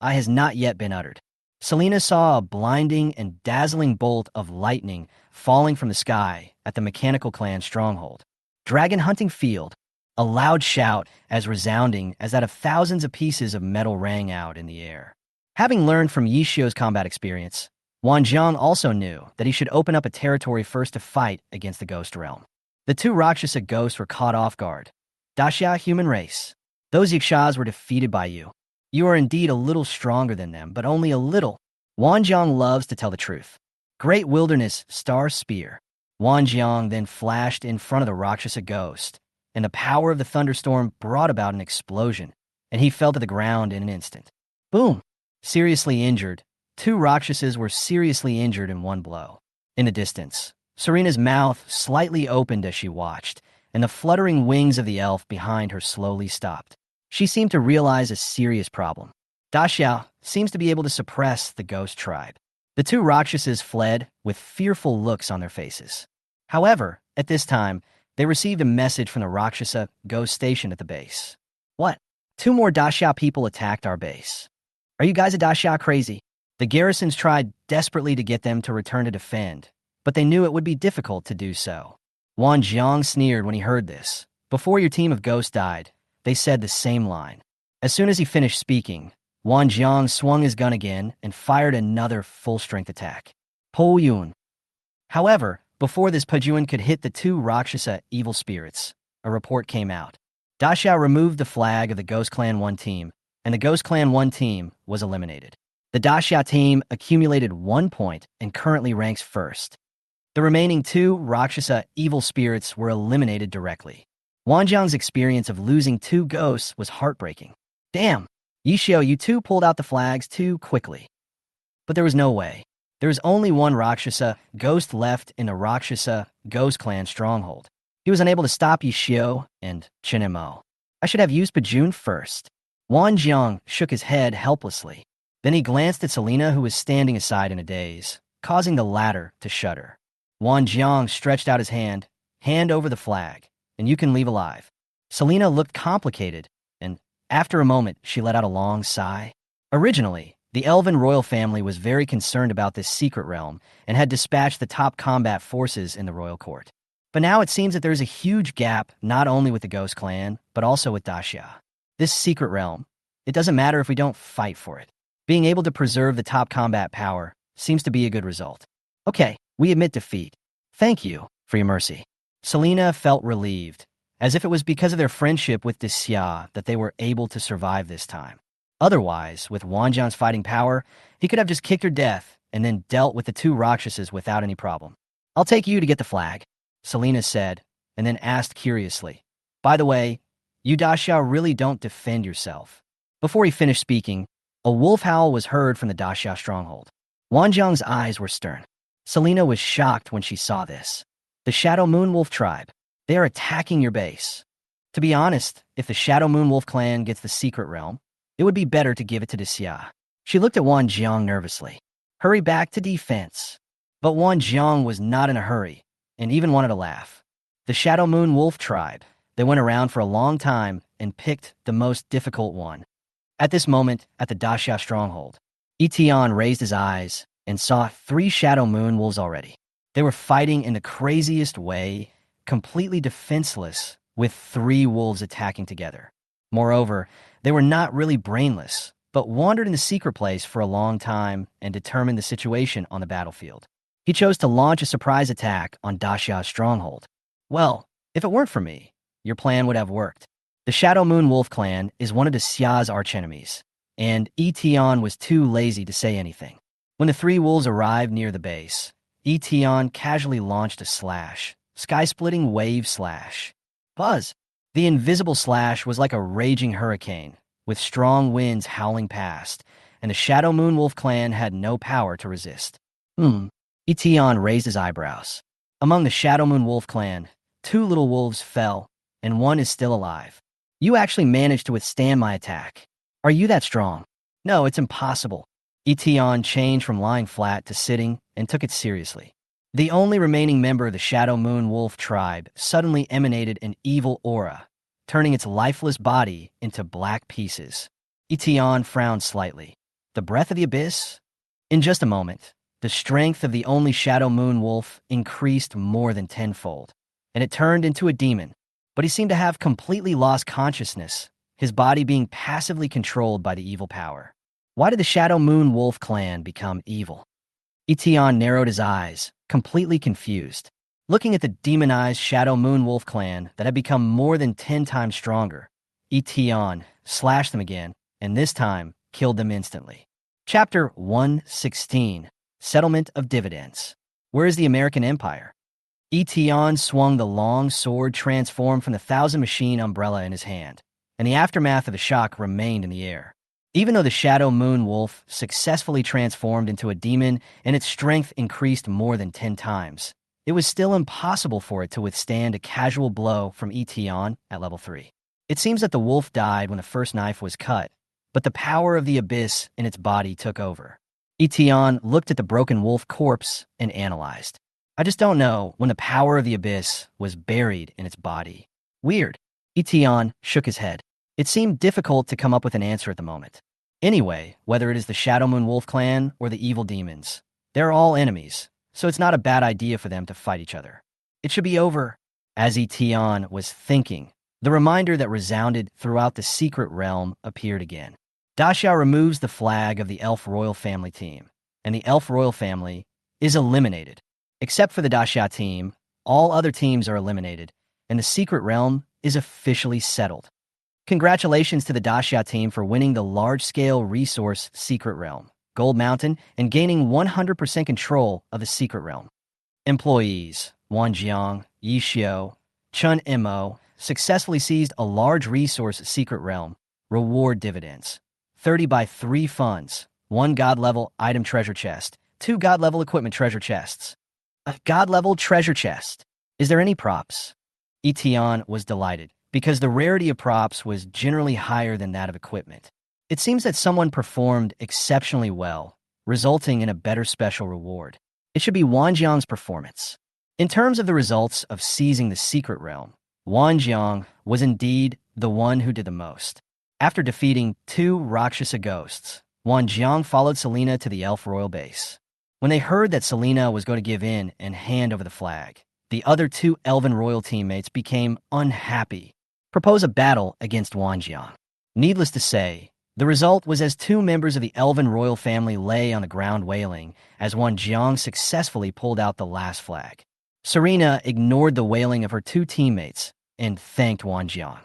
I has not yet been uttered. Selena saw a blinding and dazzling bolt of lightning falling from the sky at the mechanical clan stronghold. Dragon hunting field. A loud shout as resounding as that of thousands of pieces of metal rang out in the air. Having learned from Yi Xiu's combat experience, Wan Jang also knew that he should open up a territory first to fight against the ghost realm. The two Rakshasa ghosts were caught off guard. Daxia human race. Those Yakshas were defeated by you. You are indeed a little stronger than them, but only a little. Wan Jang loves to tell the truth. Great wilderness star spear. Wan Jang then flashed in front of the Rakshasa ghost, and the power of the thunderstorm brought about an explosion, and he fell to the ground in an instant. Boom! Seriously injured. Two Rakshasas were seriously injured in one blow. In the distance, Serena's mouth slightly opened as she watched, and the fluttering wings of the elf behind her slowly stopped. She seemed to realize a serious problem. Daxia seems to be able to suppress the ghost tribe. The two Rakshasas fled with fearful looks on their faces. However, at this time, they received a message from the Rakshasa ghost station at the base. What? Two more Daxia people attacked our base. Are you guys a Daxia crazy? The garrisons tried desperately to get them to return to defend, but they knew it would be difficult to do so. Wan Jang sneered when he heard this. Before your team of ghosts died, they said the same line. As soon as he finished speaking, Wan Jang swung his gun again and fired another full-strength attack. Po Yun. However, before this Pajun could hit the two Rakshasa evil spirits, a report came out. Daxia removed the flag of the Ghost Clan 1 team, and the Ghost Clan 1 team was eliminated. The Daxia team accumulated 1 point and currently ranks first. The remaining two Rakshasa evil spirits were eliminated directly. Wan Jang's experience of losing two ghosts was heartbreaking. Damn, Yi Xiu, you two pulled out the flags too quickly. But there was no way. There was only one Rakshasa ghost left in the Rakshasa Ghost Clan stronghold. He was unable to stop Yi Xiu and Chen Mo. I should have used Pajun first. Wan Jang shook his head helplessly. Then he glanced at Selena, who was standing aside in a daze, causing the latter to shudder. Wan Jang stretched out his hand over the flag, and you can leave alive. Selena looked complicated, and after a moment, she let out a long sigh. Originally, the elven royal family was very concerned about this secret realm and had dispatched the top combat forces in the royal court. But now it seems that there's a huge gap not only with the Ghost Clan, but also with Daxia. This secret realm, it doesn't matter if we don't fight for it. Being able to preserve the top combat power seems to be a good result. Okay, we admit defeat. Thank you for your mercy. Selena felt relieved, as if it was because of their friendship with Daxia that they were able to survive this time. Otherwise, with Wan Jang's fighting power, he could have just kicked her death and then dealt with the two Rakshasas without any problem. I'll take you to get the flag, Selena said, and then asked curiously. By the way, you Daxia really don't defend yourself. Before he finished speaking, a wolf howl was heard from the Daxia stronghold. Wan Jang's eyes were stern. Selena was shocked when she saw this. The Shadow Moon Wolf tribe. They are attacking your base. To be honest, if the Shadow Moon Wolf clan gets the secret realm, it would be better to give it to Daxia. She looked at Wan Jang nervously. Hurry back to defense. But Wan Jang was not in a hurry, and even wanted to laugh. The Shadow Moon Wolf tribe. They went around for a long time and picked the most difficult one. At this moment, at the Daxia stronghold, Yi Tian raised his eyes and saw 3 Shadow Moon Wolves already. They were fighting in the craziest way, completely defenseless, with 3 wolves attacking together. Moreover, they were not really brainless, but wandered in the secret place for a long time and determined the situation on the battlefield. He chose to launch a surprise attack on Daxia's stronghold. Well, if it weren't for me, your plan would have worked. The Shadow Moon Wolf clan is one of Daxia's archenemies, and Yi Tian was too lazy to say anything. When the 3 wolves arrived near the base, Yi Tian casually launched a slash, sky-splitting wave slash. Buzz! The invisible slash was like a raging hurricane, with strong winds howling past, and the Shadow Moon Wolf clan had no power to resist. Yi Tian raised his eyebrows. Among the Shadow Moon Wolf clan, 2 little wolves fell, and 1 is still alive. You actually managed to withstand my attack. Are you that strong? No, it's impossible. Yi Tian changed from lying flat to sitting and took it seriously. The only remaining member of the Shadow Moon Wolf tribe suddenly emanated an evil aura, turning its lifeless body into black pieces. Yi Tian frowned slightly. The breath of the abyss? In just a moment, the strength of the only Shadow Moon Wolf increased more than tenfold, and it turned into a demon. But he seemed to have completely lost consciousness, his body being passively controlled by the evil power. Why did the Shadow Moon Wolf clan become evil? Yi Tian narrowed his eyes, completely confused. Looking at the demonized Shadow Moon Wolf clan that had become more than 10 times stronger, Yi Tian slashed them again, and this time killed them instantly. Chapter 116, Settlement of Dividends. Where is the American Empire? Yi Tian swung the long sword transformed from the Thousand Machine umbrella in his hand, and the aftermath of the shock remained in the air. Even though the Shadow Moon Wolf successfully transformed into a demon and its strength increased more than 10 times, it was still impossible for it to withstand a casual blow from Yi Tian at level 3. It seems that the wolf died when the first knife was cut, but the power of the abyss in its body took over. Yi Tian looked at the broken wolf corpse and analyzed. I just don't know when the power of the abyss was buried in its body. Weird. Yi Tian shook his head. It seemed difficult to come up with an answer at the moment. Anyway, whether it is the Shadow Moon Wolf clan or the evil demons, they're all enemies, so it's not a bad idea for them to fight each other. It should be over. As Yi Tian was thinking, the reminder that resounded throughout the secret realm appeared again. Daxia removes the flag of the Elf Royal Family team, and the Elf Royal Family is eliminated. Except for the Daxia team, all other teams are eliminated, and the secret realm is officially settled. Congratulations to the Daxia team for winning the large-scale resource secret realm, Gold Mountain, and gaining 100% control of the secret realm. Employees, Wan Jang, Yi Xiao, Chun Mo, successfully seized a large resource secret realm, reward dividends. 30 by 3 funds, 1 god-level item treasure chest, 2 god-level equipment treasure chests. A god-level treasure chest. Is there any props? Yi Tian was delighted, because the rarity of props was generally higher than that of equipment. It seems that someone performed exceptionally well, resulting in a better special reward. It should be Wan Jang's performance. In terms of the results of seizing the secret realm, Wan Jang was indeed the one who did the most. After defeating 2 Rakshasa ghosts, Wan Jang followed Selena to the Elf Royal base. When they heard that Selena was going to give in and hand over the flag, the other 2 Elven Royal teammates became unhappy, propose a battle against Wan Jang. Needless to say, the result was as 2 members of the Elven Royal family lay on the ground wailing as Wan Jang successfully pulled out the last flag. Serena ignored the wailing of her 2 teammates and thanked Wan Jang.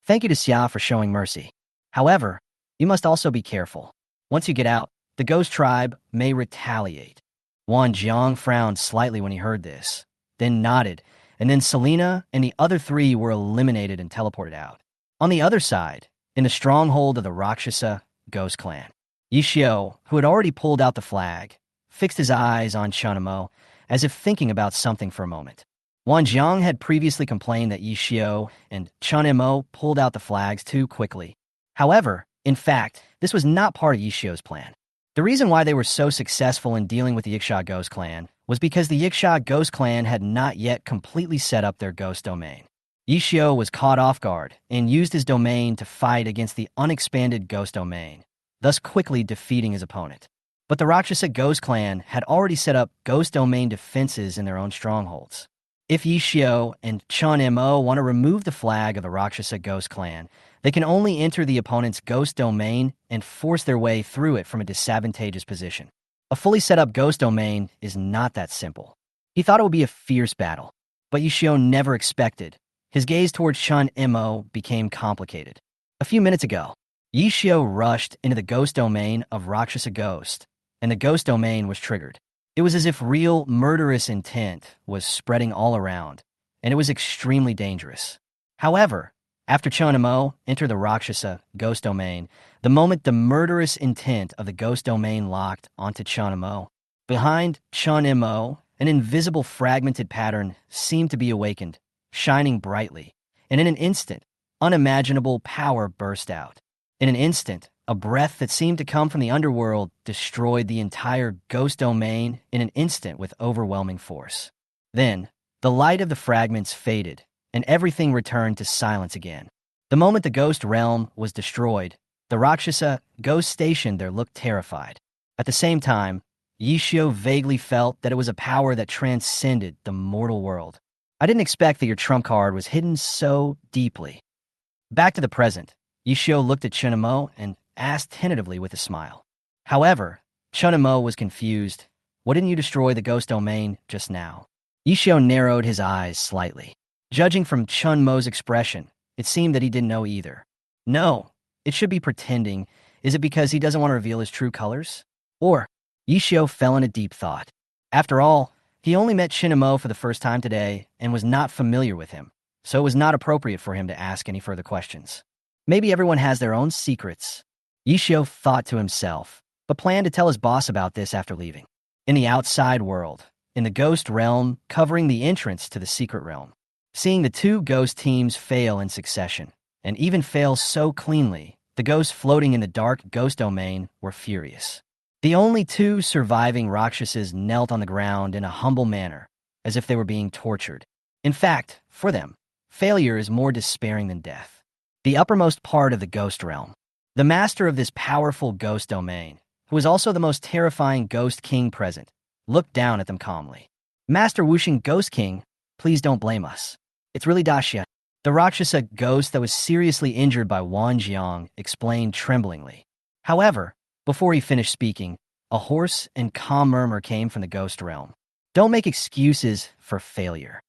Thank you to Xia for showing mercy. However, you must also be careful. Once you get out, the Ghost Tribe may retaliate. Wan Jang frowned slightly when he heard this, then nodded, and then Selena and the other 3 were eliminated and teleported out. On the other side, in the stronghold of the Rakshasa Ghost Clan, Yi Xiao, who had already pulled out the flag, fixed his eyes on Chunamo as if thinking about something for a moment. Wan Jang had previously complained that Yi Xiao and Chunamo pulled out the flags too quickly. However, in fact, this was not part of Yi Xiao's plan. The reason why they were so successful in dealing with the Yiksha Ghost Clan was because the Yiksha ghost clan had not yet completely set up their ghost domain. Yi Xiao was caught off guard and used his domain to fight against the unexpanded ghost domain, thus quickly defeating his opponent. But the Rakshasa ghost clan had already set up ghost domain defenses in their own strongholds. If Yi Xiao and Chun Mo want to remove the flag of the Rakshasa ghost clan, they can only enter the opponent's ghost domain and force their way through it from a disadvantageous position. A fully set up ghost domain is not that simple. He thought it would be a fierce battle, but Yi Xiao never expected. His gaze towards Chun Mo became complicated. A few minutes ago, Yi Xiao rushed into the ghost domain of Rakshasa Ghost, and the ghost domain was triggered. It was as if real murderous intent was spreading all around, and it was extremely dangerous. However, after Chun Mo entered the Rakshasa ghost domain, the moment the murderous intent of the ghost domain locked onto Chun Mo, behind Chun Mo, an invisible fragmented pattern seemed to be awakened, shining brightly, and in an instant, unimaginable power burst out. In an instant, a breath that seemed to come from the underworld destroyed the entire ghost domain in an instant with overwhelming force. Then, the light of the fragments faded, and everything returned to silence again. The moment the ghost realm was destroyed, the Rakshasa ghost station there looked terrified. At the same time, Yi Xiao vaguely felt that it was a power that transcended the mortal world. I didn't expect that your trump card was hidden so deeply. Back to the present, Yi Xiao looked at Chun Mo and asked tentatively with a smile. However, Chun Mo was confused. Why didn't you destroy the ghost domain just now? Yi Xiao narrowed his eyes slightly. Judging from Chun Mo's expression, it seemed that he didn't know either. No, it should be pretending. Is it because he doesn't want to reveal his true colors? Or, Yi Xiao fell into deep thought. After all, he only met Chun Mo for the first time today and was not familiar with him, so it was not appropriate for him to ask any further questions. Maybe everyone has their own secrets. Yi Xiao thought to himself, but planned to tell his boss about this after leaving. In the outside world, in the ghost realm covering the entrance to the secret realm, seeing the two ghost teams fail in succession, and even fail so cleanly, the ghosts floating in the dark ghost domain were furious. The only two surviving Rakshasas knelt on the ground in a humble manner, as if they were being tortured. In fact, for them, failure is more despairing than death. The uppermost part of the ghost realm, the master of this powerful ghost domain, who was also the most terrifying ghost king present, looked down at them calmly. Master Wuxing Ghost King, please don't blame us. It's really Daxia, the Rakshasa ghost that was seriously injured by Wan Jang, explained tremblingly. However, before he finished speaking, a hoarse and calm murmur came from the ghost realm. Don't make excuses for failure.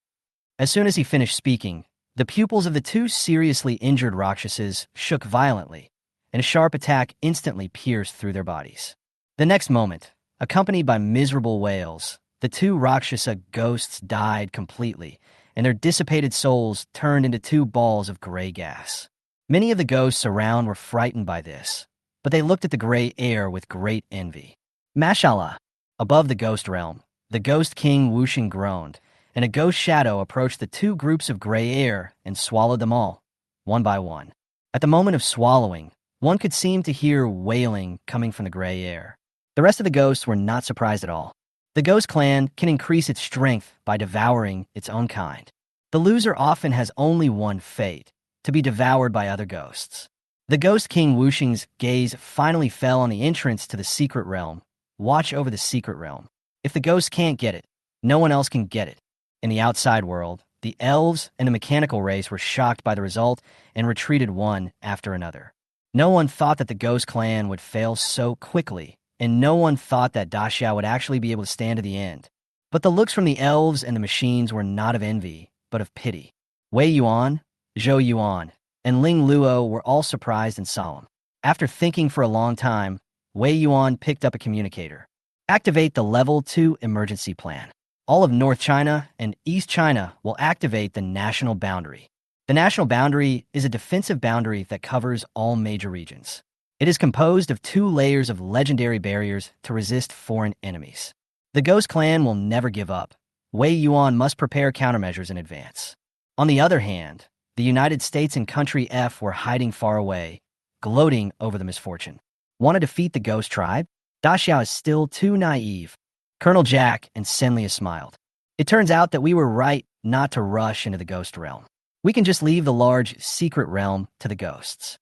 As soon as he finished speaking, the pupils of the two seriously injured Rakshasas shook violently, and a sharp attack instantly pierced through their bodies. The next moment, accompanied by miserable wails, the two Rakshasa ghosts died completely, and their dissipated souls turned into two balls of gray gas. Many of the ghosts around were frightened by this, but they looked at the gray air with great envy. Mashallah! Above the ghost realm, the ghost king Wuxing groaned, and a ghost shadow approached the two groups of gray air and swallowed them all, one by one. At the moment of swallowing, one could seem to hear wailing coming from the gray air. The rest of the ghosts were not surprised at all. The ghost clan can increase its strength by devouring its own kind. The loser often has only one fate, to be devoured by other ghosts. The Ghost King Wuxing's gaze finally fell on the entrance to the secret realm. Watch over the secret realm. If the ghost can't get it, no one else can get it. In the outside world, the elves and the mechanical race were shocked by the result and retreated one after another. No one thought that the ghost clan would fail so quickly, and no one thought that Daxia would actually be able to stand to the end. But the looks from the elves and the machines were not of envy, but of pity. Wei Yuan, Zhou Yuan, and Ling Luo were all surprised and solemn. After thinking for a long time, Wei Yuan picked up a communicator. Activate the Level 2 emergency plan. All of North China and East China will activate the national boundary. The national boundary is a defensive boundary that covers all major regions. It is composed of 2 layers of legendary barriers to resist foreign enemies. The Ghost Clan will never give up. Wei Yuan must prepare countermeasures in advance. On the other hand, the United States and Country F were hiding far away, gloating over the misfortune. Want to defeat the Ghost Tribe? Daxiao is still too naive. Colonel Jack and Senlia smiled. It turns out that we were right not to rush into the ghost realm. We can just leave the large, secret realm to the ghosts.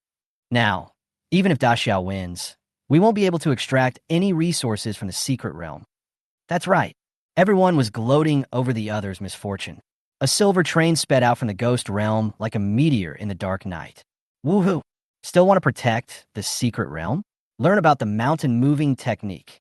Now, even if Da Xiao wins, we won't be able to extract any resources from the secret realm. That's right. Everyone was gloating over the other's misfortune. A silver train sped out from the ghost realm like a meteor in the dark night. Woohoo! Still want to protect the secret realm? Learn about the mountain-moving technique.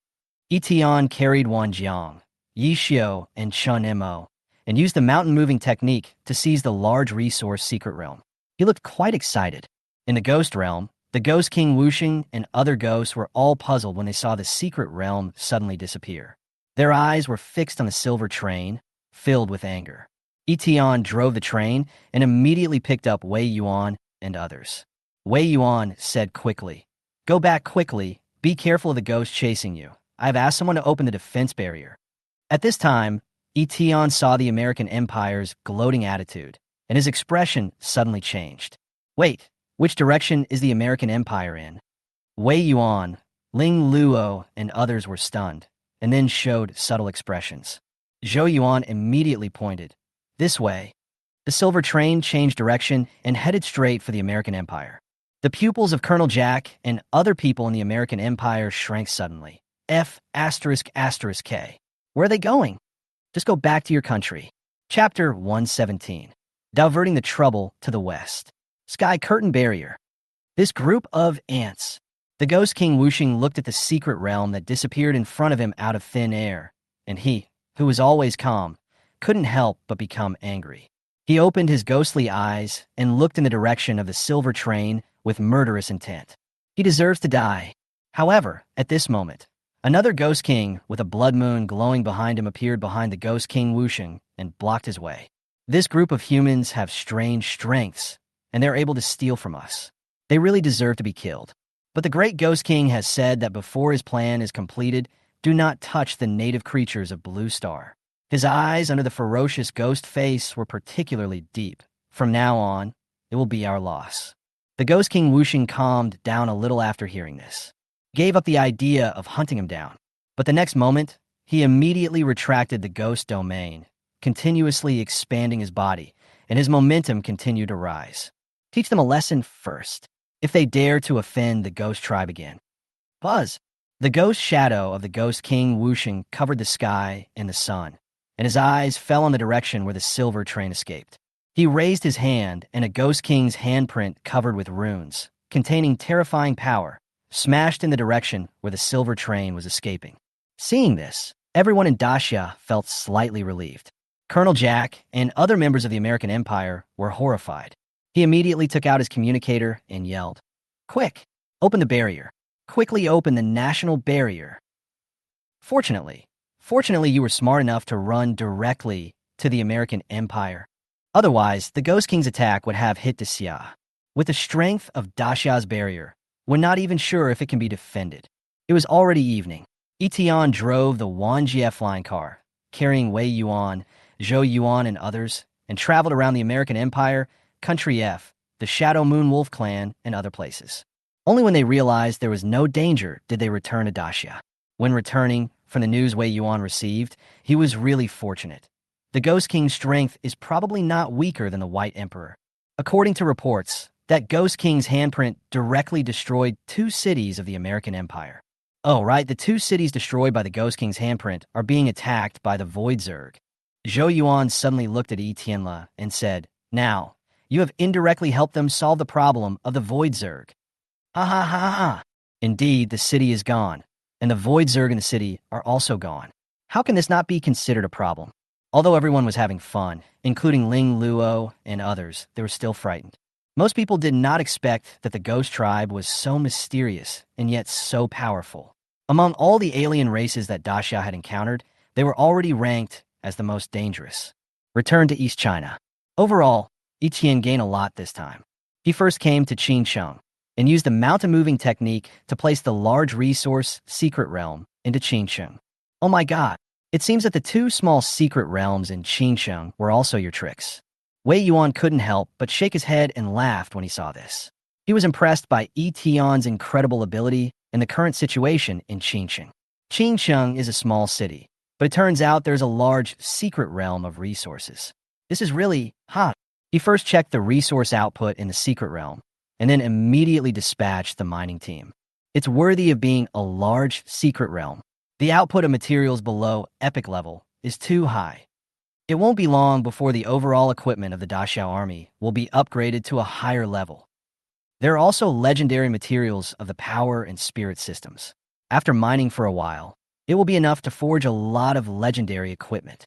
Yi Tian carried Wan Jang, Yi Xiu, and Chun Mo, and used the mountain-moving technique to seize the large resource secret realm. He looked quite excited. In the ghost realm, the Ghost King Wuxing and other ghosts were all puzzled when they saw the secret realm suddenly disappear. Their eyes were fixed on the silver train, filled with anger. Yi Tian drove the train and immediately picked up Wei Yuan and others. Wei Yuan said quickly, "Go back quickly. Be careful of the ghost chasing you. I have asked someone to open the defense barrier." At this time, Yi Tian saw the American Empire's gloating attitude, and his expression suddenly changed. Wait, which direction is the American Empire in? Wei Yuan, Ling Luo, and others were stunned, and then showed subtle expressions. Zhou Yuan immediately pointed, "This way." The silver train changed direction and headed straight for the American Empire. The pupils of Colonel Jack and other people in the American Empire shrank suddenly. F***K. Where are they going? Just go back to your country. Chapter 117. Diverting the trouble to the west. Sky Curtain Barrier. This group of ants. The Ghost King Wuxing looked at the secret realm that disappeared in front of him out of thin air, and he, who was always calm, couldn't help but become angry. He opened his ghostly eyes and looked in the direction of the silver train with murderous intent. He deserves to die. However, at this moment, another Ghost King with a blood moon glowing behind him appeared behind the Ghost King Wuxing and blocked his way. This group of humans have strange strengths, and they're able to steal from us. They really deserve to be killed. But the great Ghost King has said that before his plan is completed, do not touch the native creatures of Blue Star. His eyes under the ferocious ghost face were particularly deep. From now on, it will be our loss. The Ghost King Wuxing calmed down a little after hearing this. Gave up the idea of hunting him down. But the next moment, he immediately retracted the ghost domain, continuously expanding his body, and his momentum continued to rise. Teach them a lesson first, if they dare to offend the ghost tribe again. Buzz! The ghost shadow of the Ghost King Wuxing covered the sky and the sun, and his eyes fell on the direction where the silver train escaped. He raised his hand, and a Ghost King's handprint covered with runes, containing terrifying power, smashed in the direction where the silver train was escaping. Seeing this, everyone in Daxia felt slightly relieved. Colonel Jack and other members of the American Empire were horrified. He immediately took out his communicator and yelled, "Quick! Open the barrier! Quickly open the national barrier!" Fortunately, you were smart enough to run directly to the American Empire. Otherwise, the Ghost King's attack would have hit Daxia. With the strength of Daxia's barrier, we're not even sure if it can be defended. It was already evening. Yi Tian drove the Wan Jang flying car, carrying Wei Yuan, Zhou Yuan, and others, and traveled around the American Empire, Country F, the Shadow Moon Wolf clan, and other places. Only when they realized there was no danger did they return to Daxia. When returning from the news Wei Yuan received, he was really fortunate. The Ghost King's strength is probably not weaker than the White Emperor. According to reports, that Ghost King's handprint directly destroyed 2 cities of the American Empire. Oh, right, the 2 cities destroyed by the Ghost King's handprint are being attacked by the Void Zerg. Zhou Yuan suddenly looked at Yi Tian and said, "Now, you have indirectly helped them solve the problem of the Void Zerg." Ha ha ha ha. Indeed, the city is gone, and the Void Zerg in the city are also gone. How can this not be considered a problem? Although everyone was having fun, including Ling Luo and others, they were still frightened. Most people did not expect that the ghost tribe was so mysterious and yet so powerful. Among all the alien races that Daxia had encountered, they were already ranked as the most dangerous. Return to East China. Overall, Yi Tian gained a lot this time. He first came to Qinsheng and used the mountain-moving technique to place the large resource secret realm into Qinsheng. Oh my god, it seems that the 2 small secret realms in Qinsheng were also your tricks. Wei Yuan couldn't help but shake his head and laughed when he saw this. He was impressed by Yi Tian's incredible ability and the current situation in Qinsheng. Qinsheng is a small city, But it turns out there's a large secret realm of resources. This is really hot. He first checked the resource output in the secret realm, and then immediately dispatched the mining team. It's worthy of being a large secret realm. The output of materials below epic level is too high. It won't be long before the overall equipment of the Daxiao army will be upgraded to a higher level. There are also legendary materials of the power and spirit systems. After mining for a while, it will be enough to forge a lot of legendary equipment.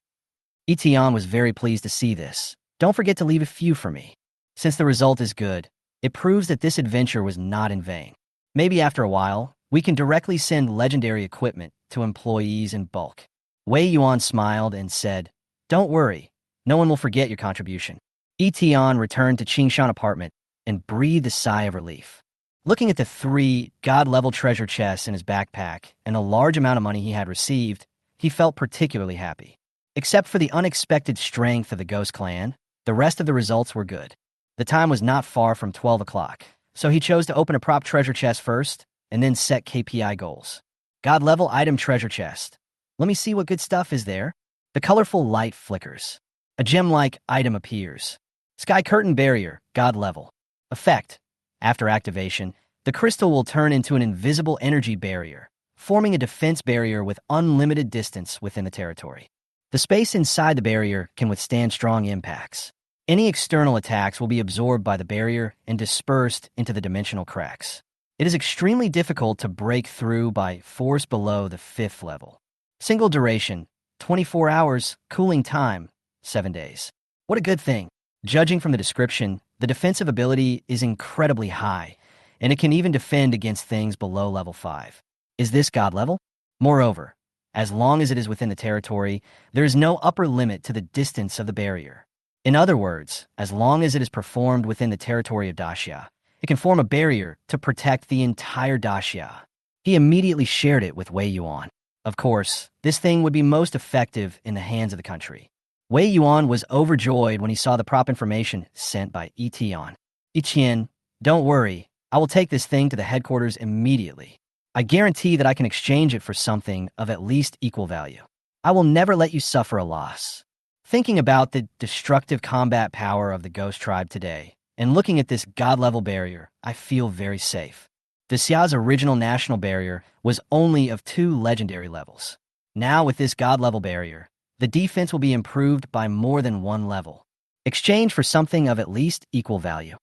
Yi Tian was very pleased to see this. Don't forget to leave a few for me. Since the result is good, it proves that this adventure was not in vain. Maybe after a while, we can directly send legendary equipment to employees in bulk. Wei Yuan smiled and said, "Don't worry, no one will forget your contribution." Yi Tian returned to Qingshan apartment and breathed a sigh of relief. Looking at the 3 god-level treasure chests in his backpack and the large amount of money he had received, he felt particularly happy. Except for the unexpected strength of the Ghost Clan, the rest of the results were good. The time was not far from 12 o'clock, so he chose to open a prop treasure chest first and then set KPI goals. God-level item treasure chest. Let me see what good stuff is there. The colorful light flickers. A gem-like item appears. Sky Curtain Barrier, God level. Effect. After activation, the crystal will turn into an invisible energy barrier, forming a defense barrier with unlimited distance within the territory. The space inside the barrier can withstand strong impacts. Any external attacks will be absorbed by the barrier and dispersed into the dimensional cracks. It is extremely difficult to break through by force below the 5th level. Single duration, 24 hours, cooling time, 7 days. What a good thing. Judging from the description, the defensive ability is incredibly high, and it can even defend against things below level 5. Is this God level? Moreover, as long as it is within the territory, there is no upper limit to the distance of the barrier. In other words, as long as it is performed within the territory of Daxia, it can form a barrier to protect the entire Daxia. He immediately shared it with Wei Yuan. Of course, this thing would be most effective in the hands of the country. Wei Yuan was overjoyed when he saw the prop information sent by Yi Tian. Yi Tian, don't worry, I will take this thing to the headquarters immediately. I guarantee that I can exchange it for something of at least equal value. I will never let you suffer a loss. Thinking about the destructive combat power of the Ghost Tribe today, and looking at this god-level barrier, I feel very safe. Daxia's original national barrier was only of 2 legendary levels. Now with this god-level barrier, the defense will be improved by more than 1 level. Exchange for something of at least equal value.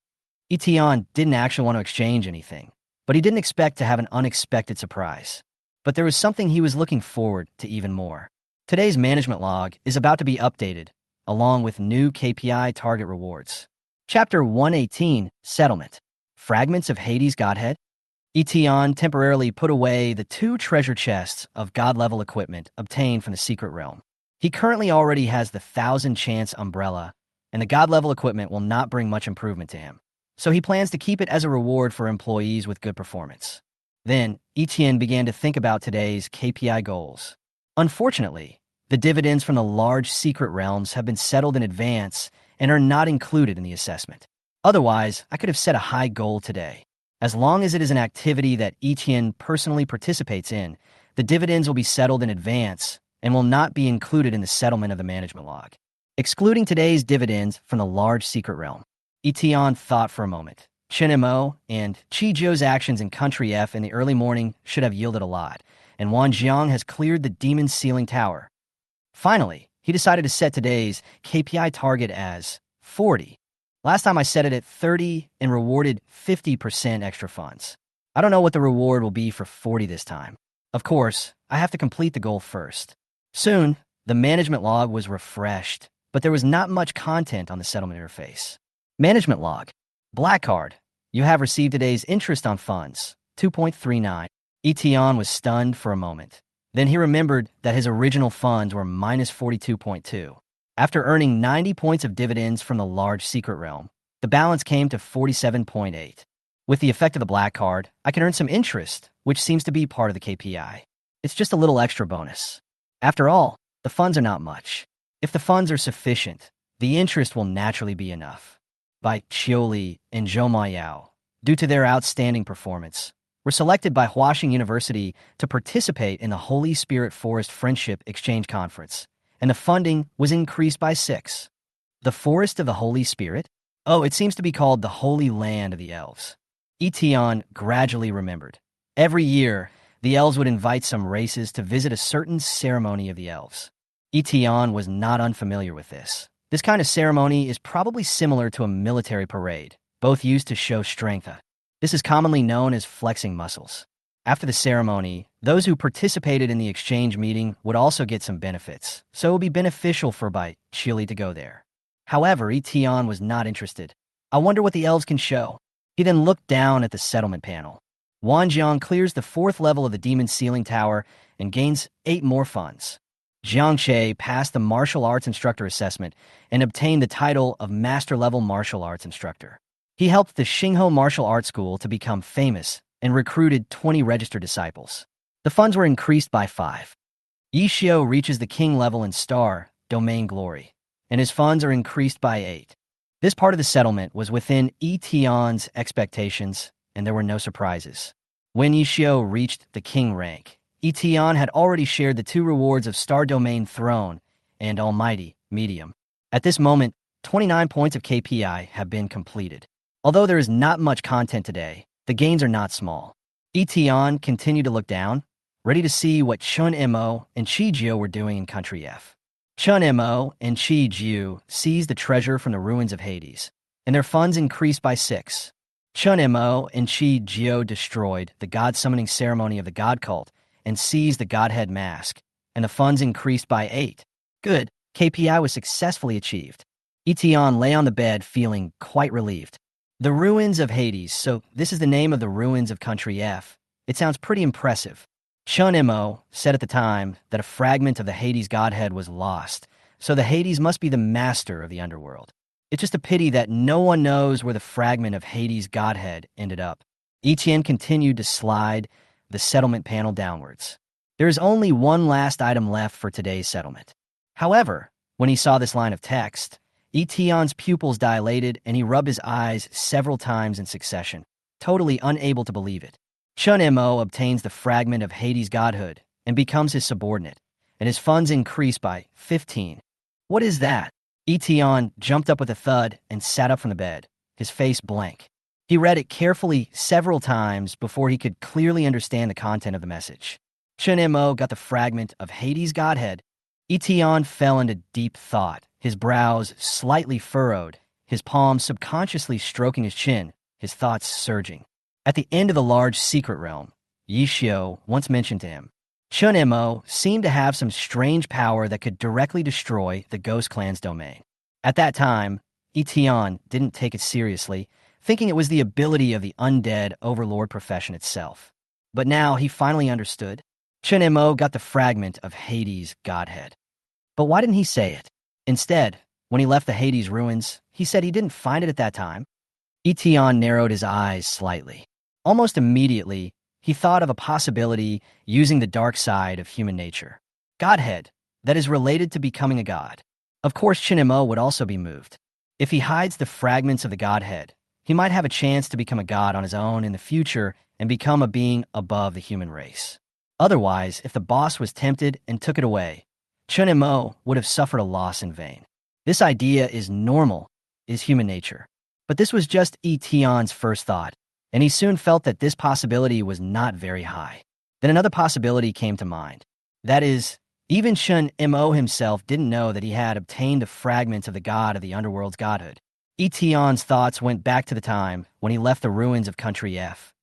Yi Tian didn't actually want to exchange anything, but he didn't expect to have an unexpected surprise. But there was something he was looking forward to even more. Today's management log is about to be updated, along with new KPI target rewards. Chapter 118, Settlement. Fragments of Hades' Godhead. Yi Tian temporarily put away the 2 treasure chests of god-level equipment obtained from the secret realm. He currently already has the 1,000 Chance umbrella, and the god-level equipment will not bring much improvement to him. So he plans to keep it as a reward for employees with good performance. Then, Yi Tian began to think about today's KPI goals. Unfortunately, the dividends from the large secret realms have been settled in advance and are not included in the assessment. Otherwise, I could have set a high goal today. As long as it is an activity that Yi Tian personally participates in, the dividends will be settled in advance and will not be included in the settlement of the management log. Excluding today's dividends from the large secret realm, Yi Tian thought for a moment. Chen Mo and Qi Zhou's actions in Country F in the early morning should have yielded a lot, and Wan Jang has cleared the Demon Ceiling Tower. Finally, he decided to set today's KPI target as 40. Last time I set it at 30 and rewarded 50% extra funds. I don't know what the reward will be for 40 this time. Of course, I have to complete the goal first. Soon, the management log was refreshed, but there was not much content on the settlement interface. Management log. Black card. You have received today's interest on funds, 2.39. Yi Tian was stunned for a moment. Then he remembered that his original funds were minus 42.2. After earning 90 points of dividends from the large secret realm, the balance came to 47.8. With the effect of the black card, I can earn some interest, which seems to be part of the KPI. It's just a little extra bonus. After all, the funds are not much. If the funds are sufficient, the interest will naturally be enough. By Qiuli and Zhou Yao, due to their outstanding performance, were selected by Huaxing University to participate in the Holy Spirit Forest Friendship Exchange Conference, and the funding was increased by 6. The Forest of the Holy Spirit? Oh, it seems to be called the Holy Land of the Elves. Yi Tian gradually remembered. Every year, the elves would invite some races to visit a certain ceremony of the elves. Yi Tian was not unfamiliar with this. This kind of ceremony is probably similar to a military parade, both used to show strength. This is commonly known as flexing muscles. After the ceremony, those who participated in the exchange meeting would also get some benefits, so it would be beneficial for Bai Chili to go there. However, Yi Tian was not interested. I wonder what the elves can show. He then looked down at the settlement panel. Wan Jang clears the 4th level of the Demon Ceiling Tower and gains 8 more funds. Jiang Che passed the martial arts instructor assessment and obtained the title of master-level martial arts instructor. He helped the Xingho Martial Arts School to become famous and recruited 20 registered disciples. The funds were increased by 5. Yi Xiu reaches the king level in Star, Domain Glory, and his funds are increased by 8. This part of the settlement was within Yi Tian's expectations, and there were no surprises. When Yi Xiu reached the king rank, Yi Tian had already shared the 2 rewards of Star Domain Throne and Almighty Medium. At this moment, 29 points of KPI have been completed. Although there is not much content today, the gains are not small. Yi Tian continued to look down, ready to see what Chun Mo and Chi Jiu were doing in Country F. Chun Mo and Chi Jiu seized the treasure from the ruins of Hades, and their funds increased by 6. Chun Mo and Chi Jiu destroyed the god-summoning ceremony of the god cult and seized the godhead mask, and the funds increased by 8. Good, KPI was successfully achieved. Yi Tian lay on the bed feeling quite relieved. The ruins of Hades, so this is the name of the ruins of Country F. It sounds pretty impressive. Chun Mo said at the time that a fragment of the Hades godhead was lost, so the Hades must be the master of the underworld. It's just a pity that no one knows where the fragment of Hades' godhead ended up. Yi Tian continued to slide the settlement panel downwards. There is only one last item left for today's settlement. However, when he saw this line of text, Yi Tian's pupils dilated and he rubbed his eyes several times in succession, totally unable to believe it. Chun Mo obtains the fragment of Hades' godhood and becomes his subordinate, and his funds increase by 15. What is that? Yi Tian jumped up with a thud and sat up from the bed, his face blank. He read it carefully several times before he could clearly understand the content of the message. Chun Mo got the fragment of Hades' godhead. Yi Tian fell into deep thought, his brows slightly furrowed, his palms subconsciously stroking his chin, his thoughts surging. At the end of the large secret realm, Yi Xiu once mentioned to him, Chun Mo seemed to have some strange power that could directly destroy the Ghost Clan's domain. At that time, Yi Tian didn't take it seriously, thinking it was the ability of the undead overlord profession itself. But now he finally understood. Chun Mo got the fragment of Hades' godhead. But why didn't he say it? Instead, when he left the Hades ruins, he said he didn't find it at that time. Yi Tian narrowed his eyes slightly. Almost immediately, he thought of a possibility using the dark side of human nature. Godhead, that is related to becoming a god. Of course, Chun Mo would also be moved. If he hides the fragments of the godhead, he might have a chance to become a god on his own in the future and become a being above the human race. Otherwise, if the boss was tempted and took it away, Chun Mo would have suffered a loss in vain. This idea is normal, is human nature. But this was just Yi Tian's first thought, and he soon felt that this possibility was not very high. Then another possibility came to mind. That is, even Chun Mo himself didn't know that he had obtained the fragments of the god of the underworld's godhood. Yi Tian's thoughts went back to the time when he left the ruins of Country F.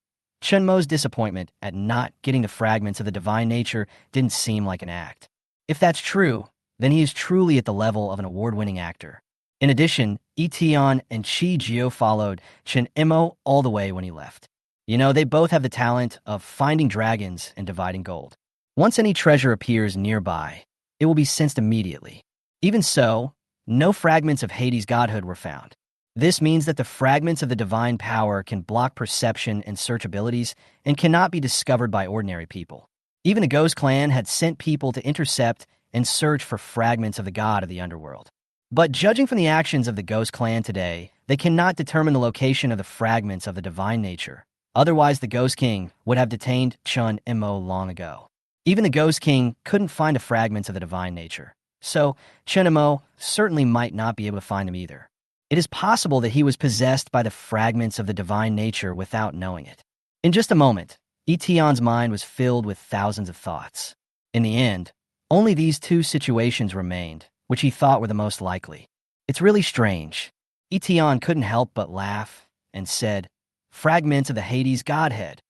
Chun Mo's disappointment at not getting the fragments of the divine nature didn't seem like an act. If that's true, then he is truly at the level of an award-winning actor. In addition, Yi Tian and Chi Jiu followed Chun Mo all the way when he left. You know, they both have the talent of finding dragons and dividing gold. Once any treasure appears nearby, it will be sensed immediately. Even so, no fragments of Hades' godhood were found. This means that the fragments of the divine power can block perception and search abilities and cannot be discovered by ordinary people. Even the Ghost Clan had sent people to intercept and search for fragments of the god of the underworld. But judging from the actions of the Ghost Clan today, they cannot determine the location of the fragments of the divine nature, Otherwise, the Ghost King would have detained Chun Mo long ago. Even the Ghost King couldn't find a fragment of the divine nature, so Chun Mo certainly might not be able to find them either. It is possible that he was possessed by the fragments of the divine nature without knowing it. In just a moment, Yi Tian's mind was filled with thousands of thoughts. In the end, only these two situations remained, which he thought were the most likely. It's really strange. Yi Tian couldn't help but laugh and said, "Fragments of the Hades godhead."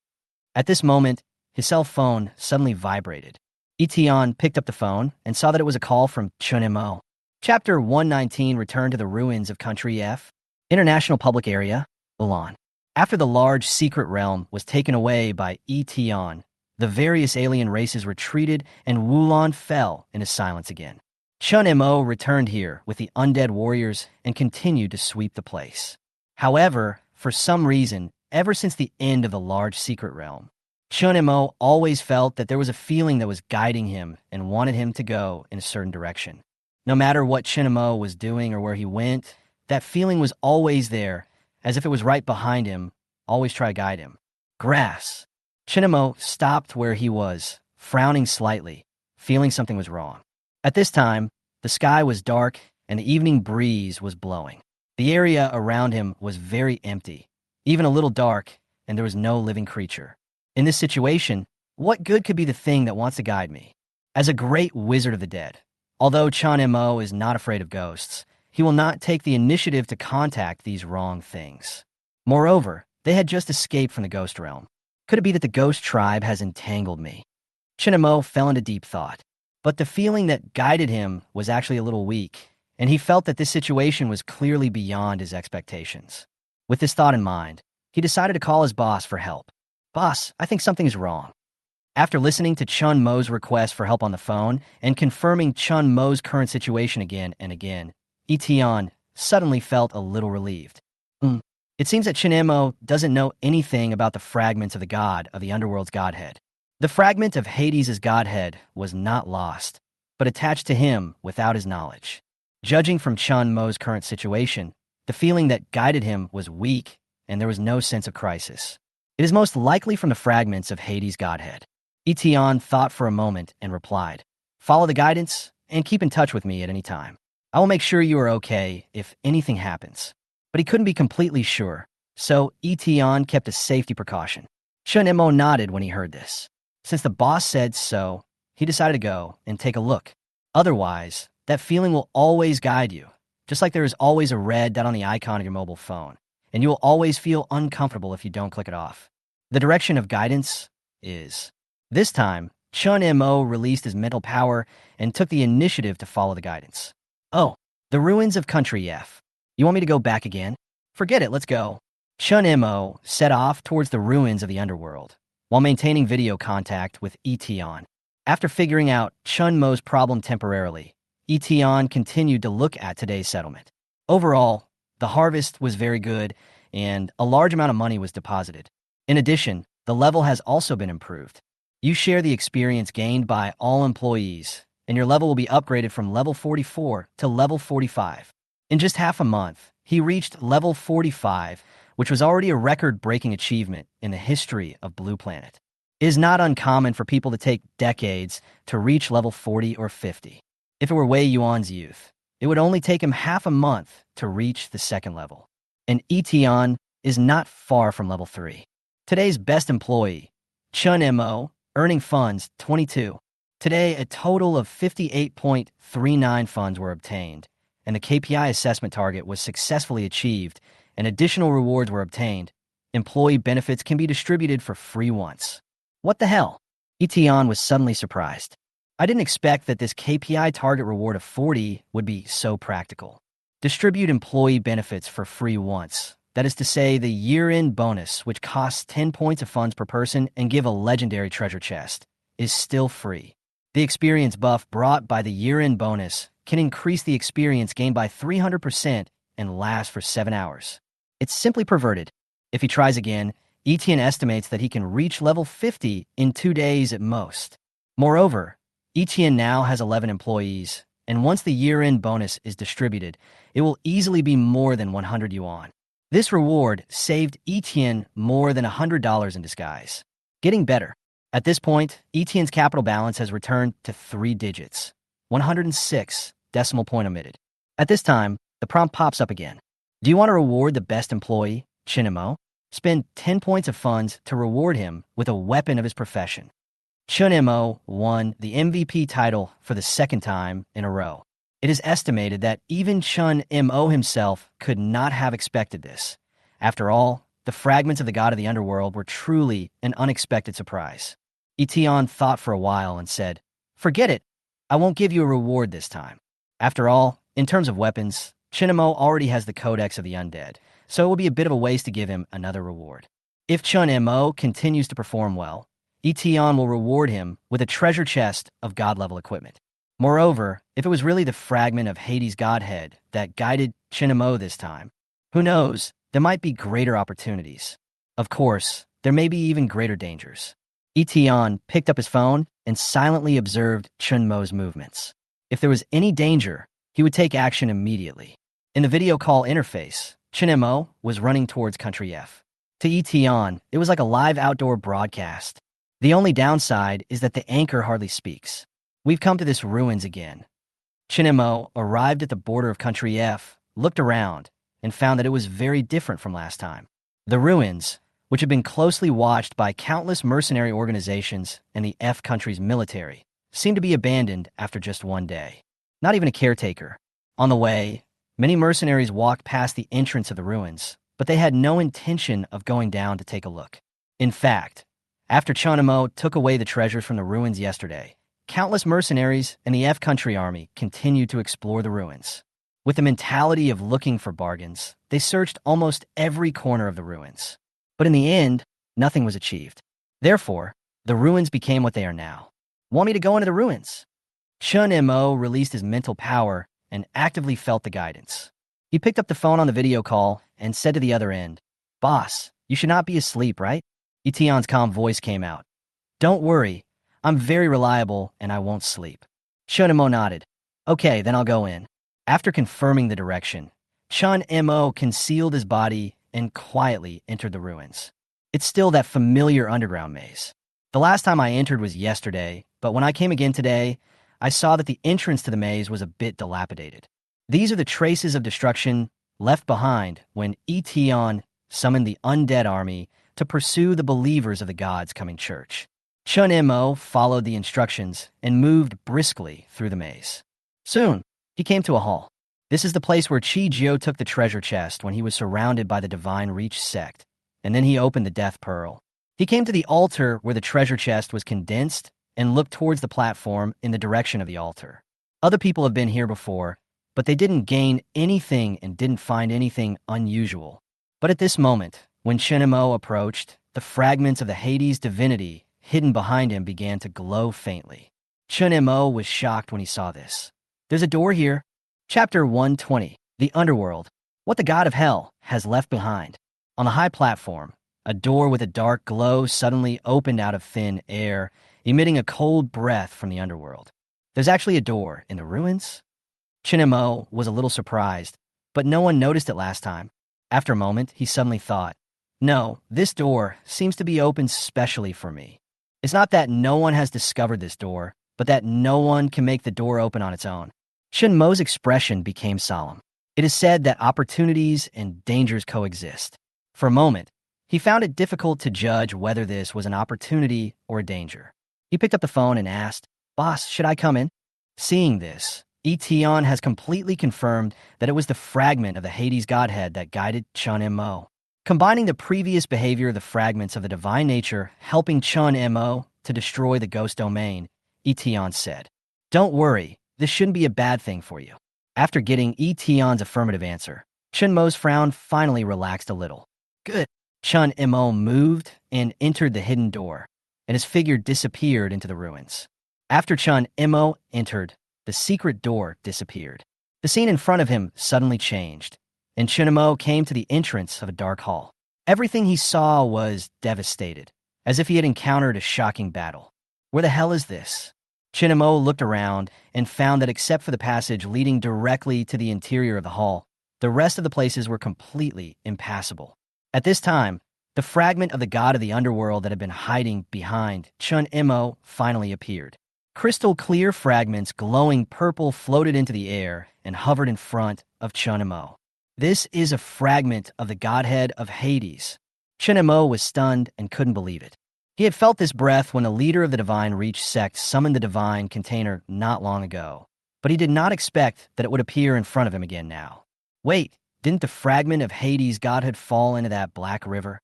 At this moment, his cell phone suddenly vibrated. Yi Tian picked up the phone and saw that it was a call from Chun Mo. Chapter 119 Return to the Ruins of Country F. International Public Area, Ulan. After the large secret realm was taken away by Yi Tian, the various alien races retreated and Wulan fell into silence again. Chun Mo returned here with the undead warriors and continued to sweep the place. However, for some reason, ever since the end of the large secret realm, Chun Mo always felt that there was a feeling that was guiding him and wanted him to go in a certain direction. No matter what Chun Mo was doing or where he went, that feeling was always there, as if it was right behind him, always try to guide him. Grass. Chun Mo stopped where he was, frowning slightly, feeling something was wrong. At this time, the sky was dark and the evening breeze was blowing. The area around him was very empty, even a little dark, and there was no living creature. In this situation, what good could be the thing that wants to guide me? As a great wizard of the dead, although Chun Mo is not afraid of ghosts, he will not take the initiative to contact these wrong things. Moreover, they had just escaped from the ghost realm. Could it be that the ghost tribe has entangled me? Chun Mo fell into deep thought, but the feeling that guided him was actually a little weak, and he felt that this situation was clearly beyond his expectations. With this thought in mind, he decided to call his boss for help. "Boss, I think something is wrong." After listening to Chun Mo's request for help on the phone and confirming Chun Mo's current situation again and again, Yi Tian suddenly felt a little relieved. It seems that Chun Mo doesn't know anything about the fragments of the god of the underworld's godhead. The fragment of Hades' godhead was not lost, but attached to him without his knowledge. Judging from Chun Mo's current situation, the feeling that guided him was weak and there was no sense of crisis. It is most likely from the fragments of Hades' godhead. Yi Tian thought for a moment and replied, "Follow the guidance and keep in touch with me at any time. I will make sure you are okay if anything happens." But he couldn't be completely sure, so Yi Tian kept a safety precaution. Chun Mo nodded when he heard this. Since the boss said so, he decided to go and take a look. Otherwise, that feeling will always guide you, just like there is always a red dot on the icon of your mobile phone, and you will always feel uncomfortable if you don't click it off. The direction of guidance is. This time, Chun Mo released his mental power and took the initiative to follow the guidance. "Oh, the ruins of Country F. You want me to go back again? Forget it, let's go." Chun Mo set off towards the ruins of the underworld, while maintaining video contact with Yi Tian. After figuring out Chun Mo's problem temporarily, Yi Tian continued to look at today's settlement. Overall, the harvest was very good, and a large amount of money was deposited. In addition, the level has also been improved. You share the experience gained by all employees, and your level will be upgraded from level 44 to level 45. In just half a month, he reached level 45, which was already a record-breaking achievement in the history of Blue Planet. It is not uncommon for people to take decades to reach level 40 or 50. If it were Wei Yuan's youth, it would only take him half a month to reach the second level. And Yi Tian is not far from level 3. Today's best employee, Chun Mo, earning funds 22. Today, a total of 58.39 funds were obtained, and the KPI assessment target was successfully achieved, and additional rewards were obtained. Employee benefits can be distributed for free once. What the hell? Yi Tian was suddenly surprised. I didn't expect that this KPI target reward of 40 would be so practical. Distribute employee benefits for free once. That is to say, the year-end bonus, which costs 10 points of funds per person and give a legendary treasure chest, is still free. The experience buff brought by the year-end bonus can increase the experience gained by 300% and last for 7 hours. It's simply perverted. If he tries again, Eton estimates that he can reach level 50 in 2 days at most. Moreover, Eton now has 11 employees, and once the year-end bonus is distributed, it will easily be more than 100 yuan. This reward saved Yi Tian more than $100 in disguise. Getting better. At this point, Yi Tian's capital balance has returned to 3 digits. 106, decimal point omitted. At this time, the prompt pops up again. Do you want to reward the best employee, Chunmo? Spend 10 points of funds to reward him with a weapon of his profession. Chunmo won the MVP title for the second time in a row. It is estimated that even Chunmo himself could not have expected this. After all, the fragments of the god of the underworld were truly an unexpected surprise. Eton thought for a while and said, "Forget it. I won't give you a reward this time." After all, in terms of weapons, Chunmo already has the Codex of the Undead, so it would be a bit of a waste to give him another reward. If Chunmo continues to perform well, Eton will reward him with a treasure chest of god-level equipment. Moreover, if it was really the fragment of Hades' godhead that guided Chunmo this time, who knows, there might be greater opportunities. Of course, there may be even greater dangers. Eton picked up his phone and silently observed Chunmo's movements. If there was any danger, he would take action immediately. In the video call interface, Chunmo was running towards Country F. To Eton, it was like a live outdoor broadcast. The only downside is that the anchor hardly speaks. We've come to this ruins again. Chunmo arrived at the border of Country F, looked around, and found that it was very different from last time. The ruins, which had been closely watched by countless mercenary organizations and the F country's military, seemed to be abandoned after just one day. Not even a caretaker. On the way, many mercenaries walked past the entrance of the ruins, but they had no intention of going down to take a look. In fact, after Chunmo took away the treasures from the ruins yesterday, countless mercenaries and the F country army continued to explore the ruins. With the mentality of looking for bargains, they searched almost every corner of the ruins. But in the end, nothing was achieved. Therefore, the ruins became what they are now. Want me to go into the ruins? Chunmo released his mental power and actively felt the guidance. He picked up the phone on the video call and said to the other end, "Boss, you should not be asleep, right?" Eton's calm voice came out. "Don't worry, I'm very reliable and I won't sleep." Chunmo nodded. "Okay, then I'll go in." After confirming the direction, Chunmo concealed his body and quietly entered the ruins. It's still that familiar underground maze. The last time I entered was yesterday, but when I came again today, I saw that the entrance to the maze was a bit dilapidated. These are the traces of destruction left behind when Eton summoned the undead army to pursue the believers of the gods' coming church. Chunmo followed the instructions and moved briskly through the maze. Soon, he came to a hall. This is the place where Chi-Jio took the treasure chest when he was surrounded by the Divine Reach sect, and then he opened the Death Pearl. He came to the altar where the treasure chest was condensed and looked towards the platform in the direction of the altar. Other people have been here before, but they didn't gain anything and didn't find anything unusual. But at this moment, when Chunmo approached, the fragments of the Hades divinity hidden behind him began to glow faintly. Chunmo was shocked when he saw this. "There's a door here." Chapter 120, The Underworld, What the God of Hell Has Left Behind. On the high platform, a door with a dark glow suddenly opened out of thin air, emitting a cold breath from the underworld. There's actually a door in the ruins? Chunmo was a little surprised, but no one noticed it last time. After a moment, he suddenly thought, "No, this door seems to be opened specially for me." It's not that no one has discovered this door, but that no one can make the door open on its own. Chunmo's expression became solemn. It is said that opportunities and dangers coexist. For a moment, he found it difficult to judge whether this was an opportunity or a danger. He picked up the phone and asked, "Boss, should I come in?" Seeing this, Eton has completely confirmed that it was the fragment of the Hades godhead that guided Chunmo. Combining the previous behavior of the fragments of the divine nature helping Chunmo to destroy the ghost domain, Eton said, "Don't worry, this shouldn't be a bad thing for you." After getting Eton's affirmative answer, Chunmo's frown finally relaxed a little. "Good." Chunmo moved and entered the hidden door, and his figure disappeared into the ruins. After Chunmo entered, the secret door disappeared. The scene in front of him suddenly changed, and Chunmo came to the entrance of a dark hall. Everything he saw was devastated, as if he had encountered a shocking battle. Where the hell is this? Chunmo looked around and found that except for the passage leading directly to the interior of the hall, The rest of the places were completely impassable. At this time, the fragment of the god of the underworld that had been hiding behind Chun Imo finally appeared. Crystal clear fragments glowing purple floated into the air and hovered in front of Chun Imo. This is a fragment of the godhead of Hades. Chun Imo was stunned and couldn't believe it. He had felt this breath when the leader of the Divine Reach sect summoned the divine container not long ago, but he did not expect that it would appear in front of him again now. Wait, didn't the fragment of Hades' godhood fall into that black river?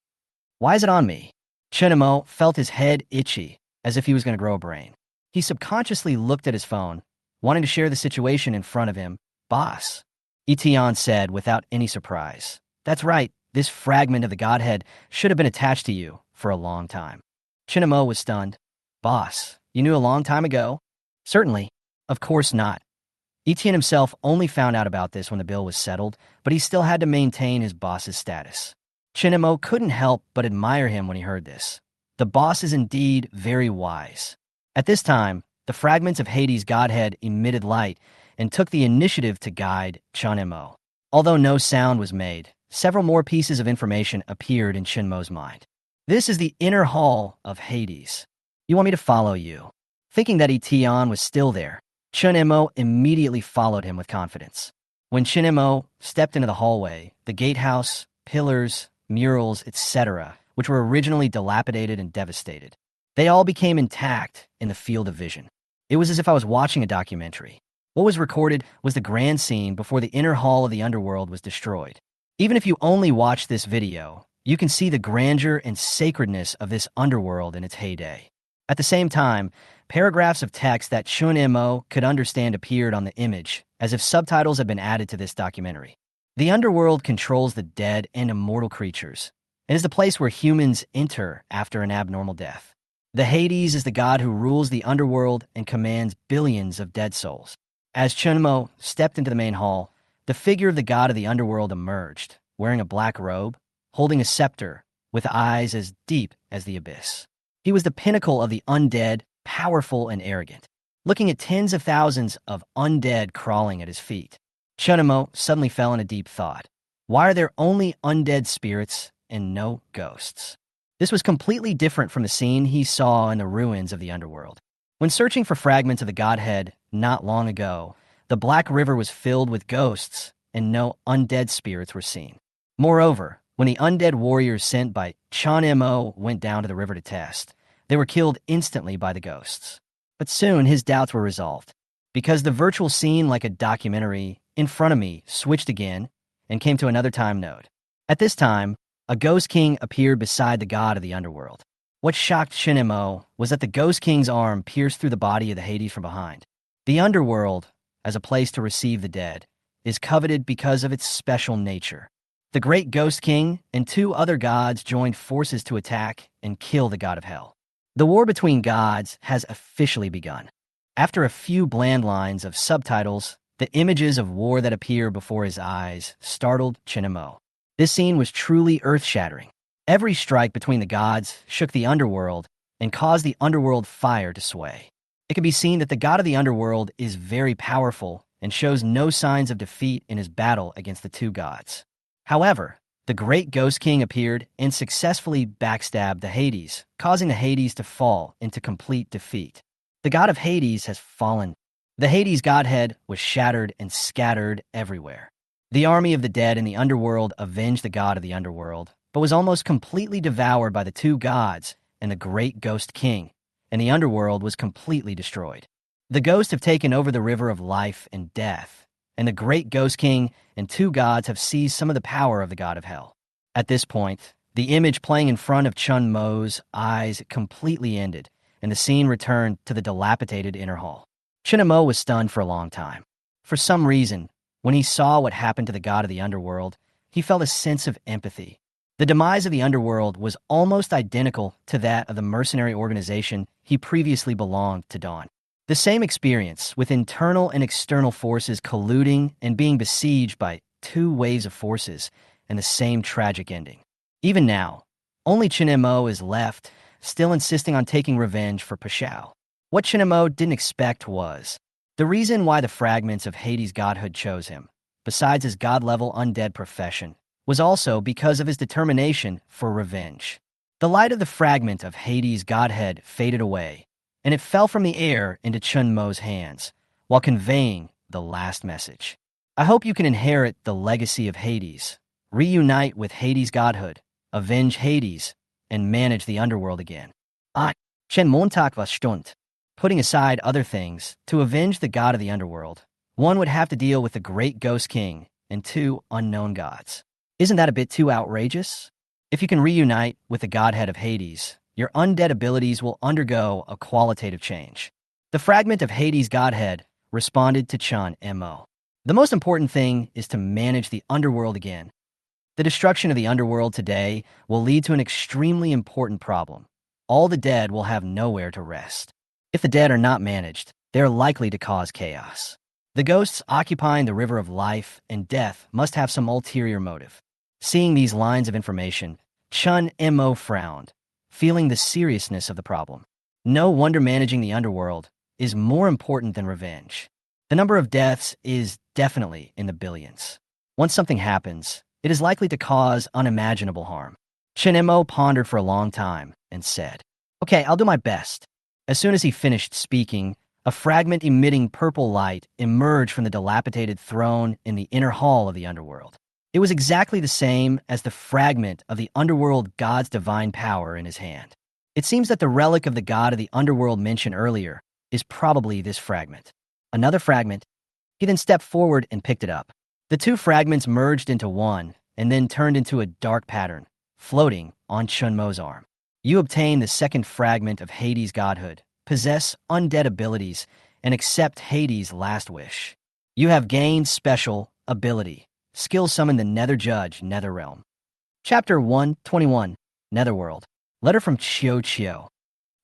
Why is it on me? Chun Imo felt his head itchy, as if he was going to grow a brain. He subconsciously looked at his phone, wanting to share the situation in front of him. Boss, Yi Tian said without any surprise. That's right, this fragment of the godhead should have been attached to you for a long time. Chun Imo was stunned. Boss, you knew a long time ago? Certainly. Of course not. Yi Tian himself only found out about this when the bill was settled, but he still had to maintain his boss's status. Chun Imo couldn't help but admire him when he heard this. The boss is indeed very wise. At this time, the fragments of Hades' godhead emitted light and took the initiative to guide Chun Imo. Although no sound was made, several more pieces of information appeared in Chun Imo's mind. This is the inner hall of Hades. You want me to follow you? Thinking that Yi Tian was still there, Chun Imo immediately followed him with confidence. When Chun Imo stepped into the hallway, the gatehouse, pillars, murals, etc., which were originally dilapidated and devastated, they all became intact in the field of vision. It was as if I was watching a documentary. What was recorded was the grand scene before the inner hall of the underworld was destroyed. Even if you only watch this video, you can see the grandeur and sacredness of this underworld in its heyday. At the same time, paragraphs of text that Chun Imo could understand appeared on the image, as if subtitles had been added to this documentary. The underworld controls the dead and immortal creatures, and is the place where humans enter after an abnormal death. The Hades is the god who rules the underworld and commands billions of dead souls. As Chun Imo stepped into the main hall, the figure of the god of the underworld emerged, wearing a black robe, holding a scepter, with eyes as deep as the abyss. He was the pinnacle of the undead, powerful and arrogant, looking at tens of thousands of undead crawling at his feet. Chun Imo suddenly fell in a deep thought. Why are there only undead spirits and no ghosts? This was completely different from the scene he saw in the ruins of the underworld. When searching for fragments of the godhead not long ago, the Black River was filled with ghosts, and no undead spirits were seen. Moreover, when the undead warriors sent by Chun Imo went down to the river to test, they were killed instantly by the ghosts. But soon his doubts were resolved, because the virtual scene, like a documentary, in front of me switched again and came to another time node. At this time, a Ghost King appeared beside the god of the underworld. What shocked Chun Imo was that the Ghost King's arm pierced through the body of the Hades from behind. The underworld, as a place to receive the dead, is coveted because of its special nature. The great Ghost King and two other gods joined forces to attack and kill the god of hell. The war between gods has officially begun. After a few bland lines of subtitles, the images of war that appear before his eyes startled Chun Imo. This scene was truly earth-shattering. Every strike between the gods shook the underworld and caused the underworld fire to sway. It can be seen that the god of the underworld is very powerful and shows no signs of defeat in his battle against the two gods. However, the great Ghost King appeared and successfully backstabbed the Hades, causing the Hades to fall into complete defeat. The god of Hades has fallen. The Hades godhead was shattered and scattered everywhere. The army of the dead in the underworld avenged the god of the underworld, but was almost completely devoured by the two gods and the great Ghost King, and the underworld was completely destroyed. The ghosts have taken over the river of life and death, and the great Ghost King and two gods have seized some of the power of the god of hell. At this point, the image playing in front of Chun Imo's eyes completely ended, and the scene returned to the dilapidated inner hall. Chun Imo was stunned for a long time. For some reason, when he saw what happened to the god of the underworld, he felt a sense of empathy. The demise of the underworld was almost identical to that of the mercenary organization he previously belonged to Dawn. The same experience, with internal and external forces colluding and being besieged by two waves of forces, and the same tragic ending. Even now, only Chun Imo is left, still insisting on taking revenge for Pashao. What Chun Imo didn't expect was the reason why the fragments of Hades' godhood chose him. besides his god-level undead profession, was also because of his determination for revenge. The light of the fragment of Hades' godhead faded away, and it fell from the air into Chun Mo's hands, while conveying the last message. I hope you can inherit the legacy of Hades, reunite with Hades' godhood, avenge Hades, and manage the underworld again. Chen Montag was Stund. Putting aside other things, to avenge the god of the underworld, one would have to deal with the great ghost king and two unknown gods. Isn't that a bit too outrageous? If you can reunite with the godhead of Hades, your undead abilities will undergo a qualitative change. The fragment of Hades' godhead responded to Chun Mo. The most important thing is to manage the underworld again. The destruction of the underworld today will lead to an extremely important problem. All the dead will have nowhere to rest. If the dead are not managed, they are likely to cause chaos. The ghosts occupying the river of life and death must have some ulterior motive. Seeing these lines of information, Chun Mo frowned, feeling the seriousness of the problem. No wonder managing the underworld is more important than revenge. The number of deaths is definitely in the billions. Once something happens, it is likely to cause unimaginable harm. Chun Mo pondered for a long time and said, "Okay, I'll do my best." As soon as he finished speaking, a fragment emitting purple light emerged from the dilapidated throne in the inner hall of the underworld. It was exactly the same as the fragment of the underworld god's divine power in his hand. It seems that the relic of the god of the underworld mentioned earlier is probably this fragment. Another fragment. He then stepped forward and picked it up. The two fragments merged into one and then turned into a dark pattern, floating on Chun Mo's arm. You obtain the second fragment of Hades' godhood, possess undead abilities, and accept Hades' last wish. You have gained special ability. Skill summon the Nether Judge, Netherrealm. Chapter 121, Netherworld. Letter from Chio Chio.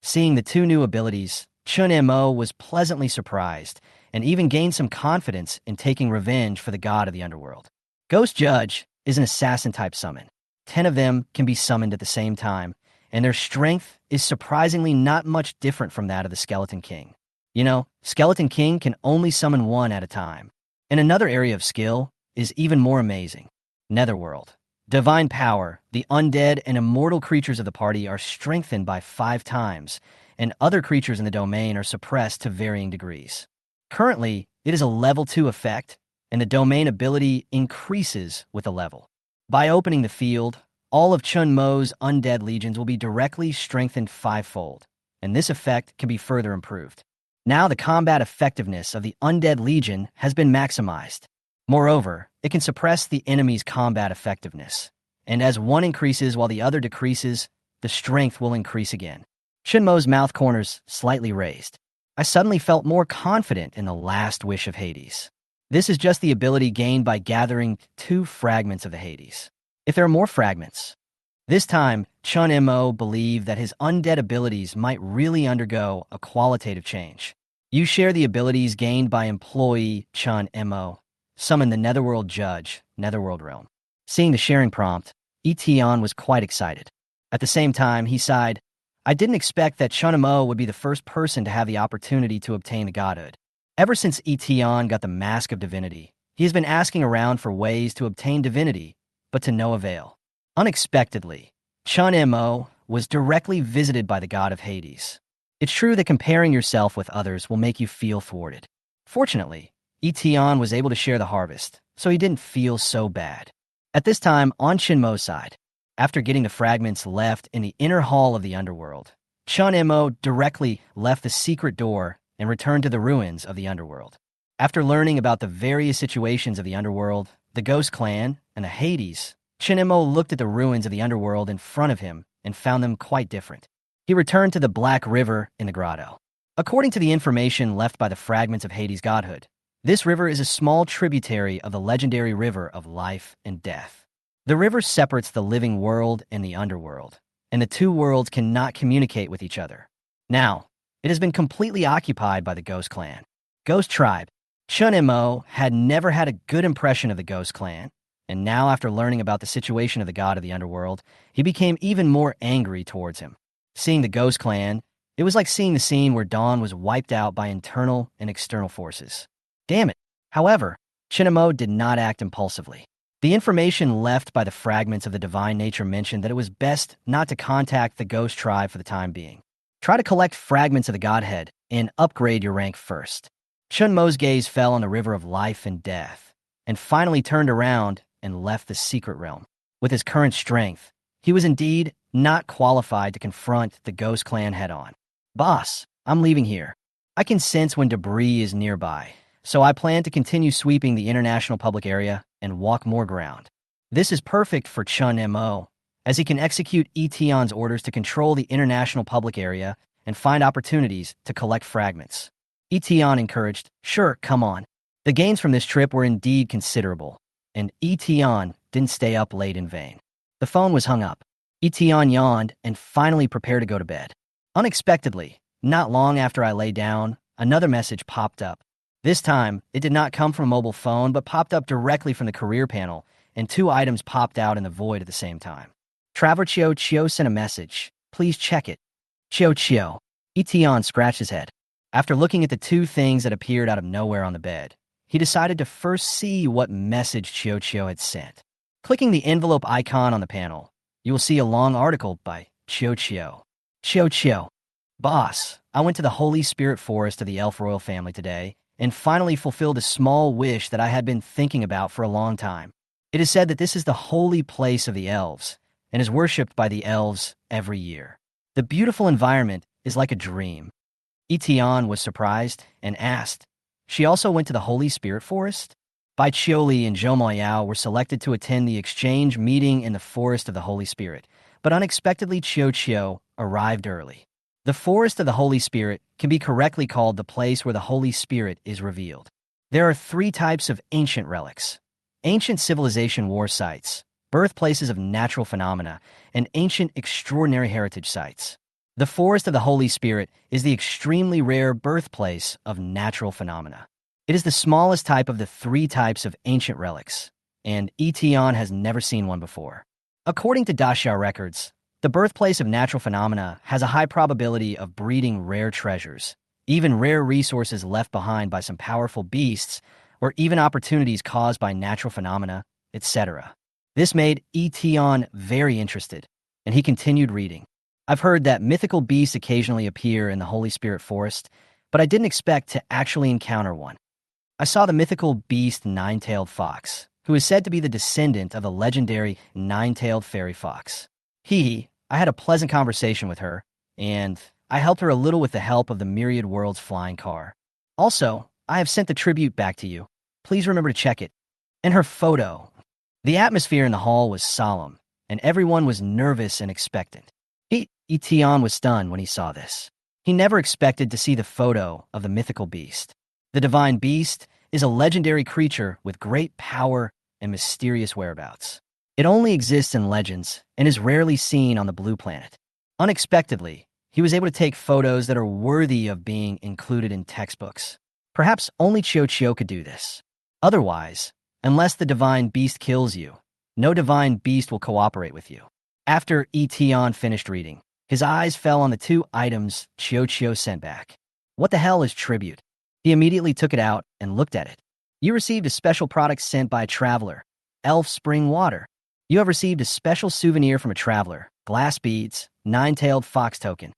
Seeing the two new abilities, Chun Mo was pleasantly surprised and even gained some confidence in taking revenge for the god of the underworld. Ghost Judge is an assassin-type summon. 10 of them can be summoned at the same time, and their strength is surprisingly not much different from that of the Skeleton King. You know, Skeleton King can only summon one at a time. And another area of skill is even more amazing. Netherworld. Divine power, the undead and immortal creatures of the party are strengthened by 5 times, and other creatures in the domain are suppressed to varying degrees. Currently, it is a level 2 effect, and the domain ability increases with a level. By opening the field, all of Chun Mo's undead legions will be directly strengthened 5-fold, and this effect can be further improved. Now the combat effectiveness of the undead legion has been maximized. Moreover, it can suppress the enemy's combat effectiveness, and as one increases while the other decreases, the strength will increase again. Chun Mo's mouth corners slightly raised. I suddenly felt more confident in the last wish of Hades. This is just the ability gained by gathering 2 fragments of the Hades. If there are more fragments, this time Chun Mo believed that his undead abilities might really undergo a qualitative change. You share the abilities gained by employee Chun Mo. Summon the Netherworld Judge, Netherworld Realm. Seeing the sharing prompt, Yi Tian was quite excited. At the same time, he sighed, "I didn't expect that Chun Mo would be the first person to have the opportunity to obtain the godhood. Ever since Yi Tian got the Mask of Divinity, he has been asking around for ways to obtain divinity, but to no avail. Unexpectedly, Chun Mo was directly visited by the god of Hades. It's true that comparing yourself with others will make you feel thwarted. Fortunately, Yi Tian was able to share the harvest, so he didn't feel so bad. At this time, on Chun Mo's side, after getting the fragments left in the inner hall of the underworld, Chun Mo directly left the secret door and returned to the ruins of the underworld. After learning about the various situations of the underworld, the Ghost Clan, and the Hades, Chun Mo looked at the ruins of the underworld in front of him and found them quite different. He returned to the Black River in the grotto. According to the information left by the fragments of Hades' godhood, this river is a small tributary of the legendary river of life and death. The river separates the living world and the underworld, and the two worlds cannot communicate with each other. Now, it has been completely occupied by the Ghost Clan. Ghost Tribe. Chun Mo had never had a good impression of the Ghost Clan, and now after learning about the situation of the god of the underworld, he became even more angry towards him. Seeing the Ghost Clan, it was like seeing the scene where Dawn was wiped out by internal and external forces. Damn it. However, Chinamo did not act impulsively. The information left by the fragments of the divine nature mentioned that it was best not to contact the ghost tribe for the time being. Try to collect fragments of the godhead and upgrade your rank first. Chunmo's gaze fell on the river of life and death, and finally turned around and left the secret realm. With his current strength, he was indeed not qualified to confront the ghost clan head-on. Boss, I'm leaving here. I can sense when debris is nearby, so I plan to continue sweeping the international public area and walk more ground. This is perfect for Chun Mo, as he can execute Yi Tian's orders to control the international public area and find opportunities to collect fragments. Yi Tian encouraged, "Sure, come on." The gains from this trip were indeed considerable, and Yi Tian didn't stay up late in vain. The phone was hung up. Yi Tian yawned and finally prepared to go to bed. Unexpectedly, not long after I lay down, another message popped up. This time, it did not come from a mobile phone, but popped up directly from the career panel, and two items popped out in the void at the same time. Traveler Chio sent a message. Please check it. Chio. Yi Tian scratched his head. After looking at the two things that appeared out of nowhere on the bed, he decided to first see what message Chio had sent. Clicking the envelope icon on the panel, you will see a long article by Chio. Chio. Boss, I went to the Holy Spirit Forest of the Elf Royal family today and finally fulfilled a small wish that I had been thinking about for a long time. It is said that this is the holy place of the elves and is worshipped by the elves every year. The beautiful environment is like a dream. Yi Tian was surprised and asked, "She also went to the Holy Spirit Forest?" Bai Qiuli and Zhou Moyao were selected to attend the exchange meeting in the Forest of the Holy Spirit, but unexpectedly Chio arrived early. The Forest of the Holy Spirit can be correctly called the place where the Holy Spirit is revealed. There are three types of ancient relics: ancient civilization war sites, birthplaces of natural phenomena, and ancient extraordinary heritage sites. The Forest of the Holy Spirit is the extremely rare birthplace of natural phenomena. It is the smallest type of the three types of ancient relics, and Yi Tian has never seen one before. According to Daxia records, the birthplace of natural phenomena has a high probability of breeding rare treasures, even rare resources left behind by some powerful beasts, or even opportunities caused by natural phenomena, etc. This made Yi Tian very interested, and he continued reading. I've heard that mythical beasts occasionally appear in the Holy Spirit Forest, but I didn't expect to actually encounter one. I saw the mythical beast Nine-Tailed Fox, who is said to be the descendant of the legendary Nine-Tailed Fairy Fox. I had a pleasant conversation with her, and I helped her a little with the help of the Myriad Worlds flying car. Also, I have sent the tribute back to you. Please remember to check it. And her photo. The atmosphere in the hall was solemn, and everyone was nervous and expectant. Yi Tian was stunned when he saw this. He never expected to see the photo of the mythical beast. The divine beast is a legendary creature with great power and mysterious whereabouts. It only exists in legends and is rarely seen on the blue planet. Unexpectedly, he was able to take photos that are worthy of being included in textbooks. Perhaps only Chio could do this. Otherwise, unless the divine beast kills you, no divine beast will cooperate with you. After Yi Tian finished reading, his eyes fell on the two items Chio sent back. What the hell is tribute? He immediately took it out and looked at it. You received a special product sent by a traveler, Elf Spring Water. You have received a special souvenir from a traveler, glass beads, Nine-Tailed Fox token.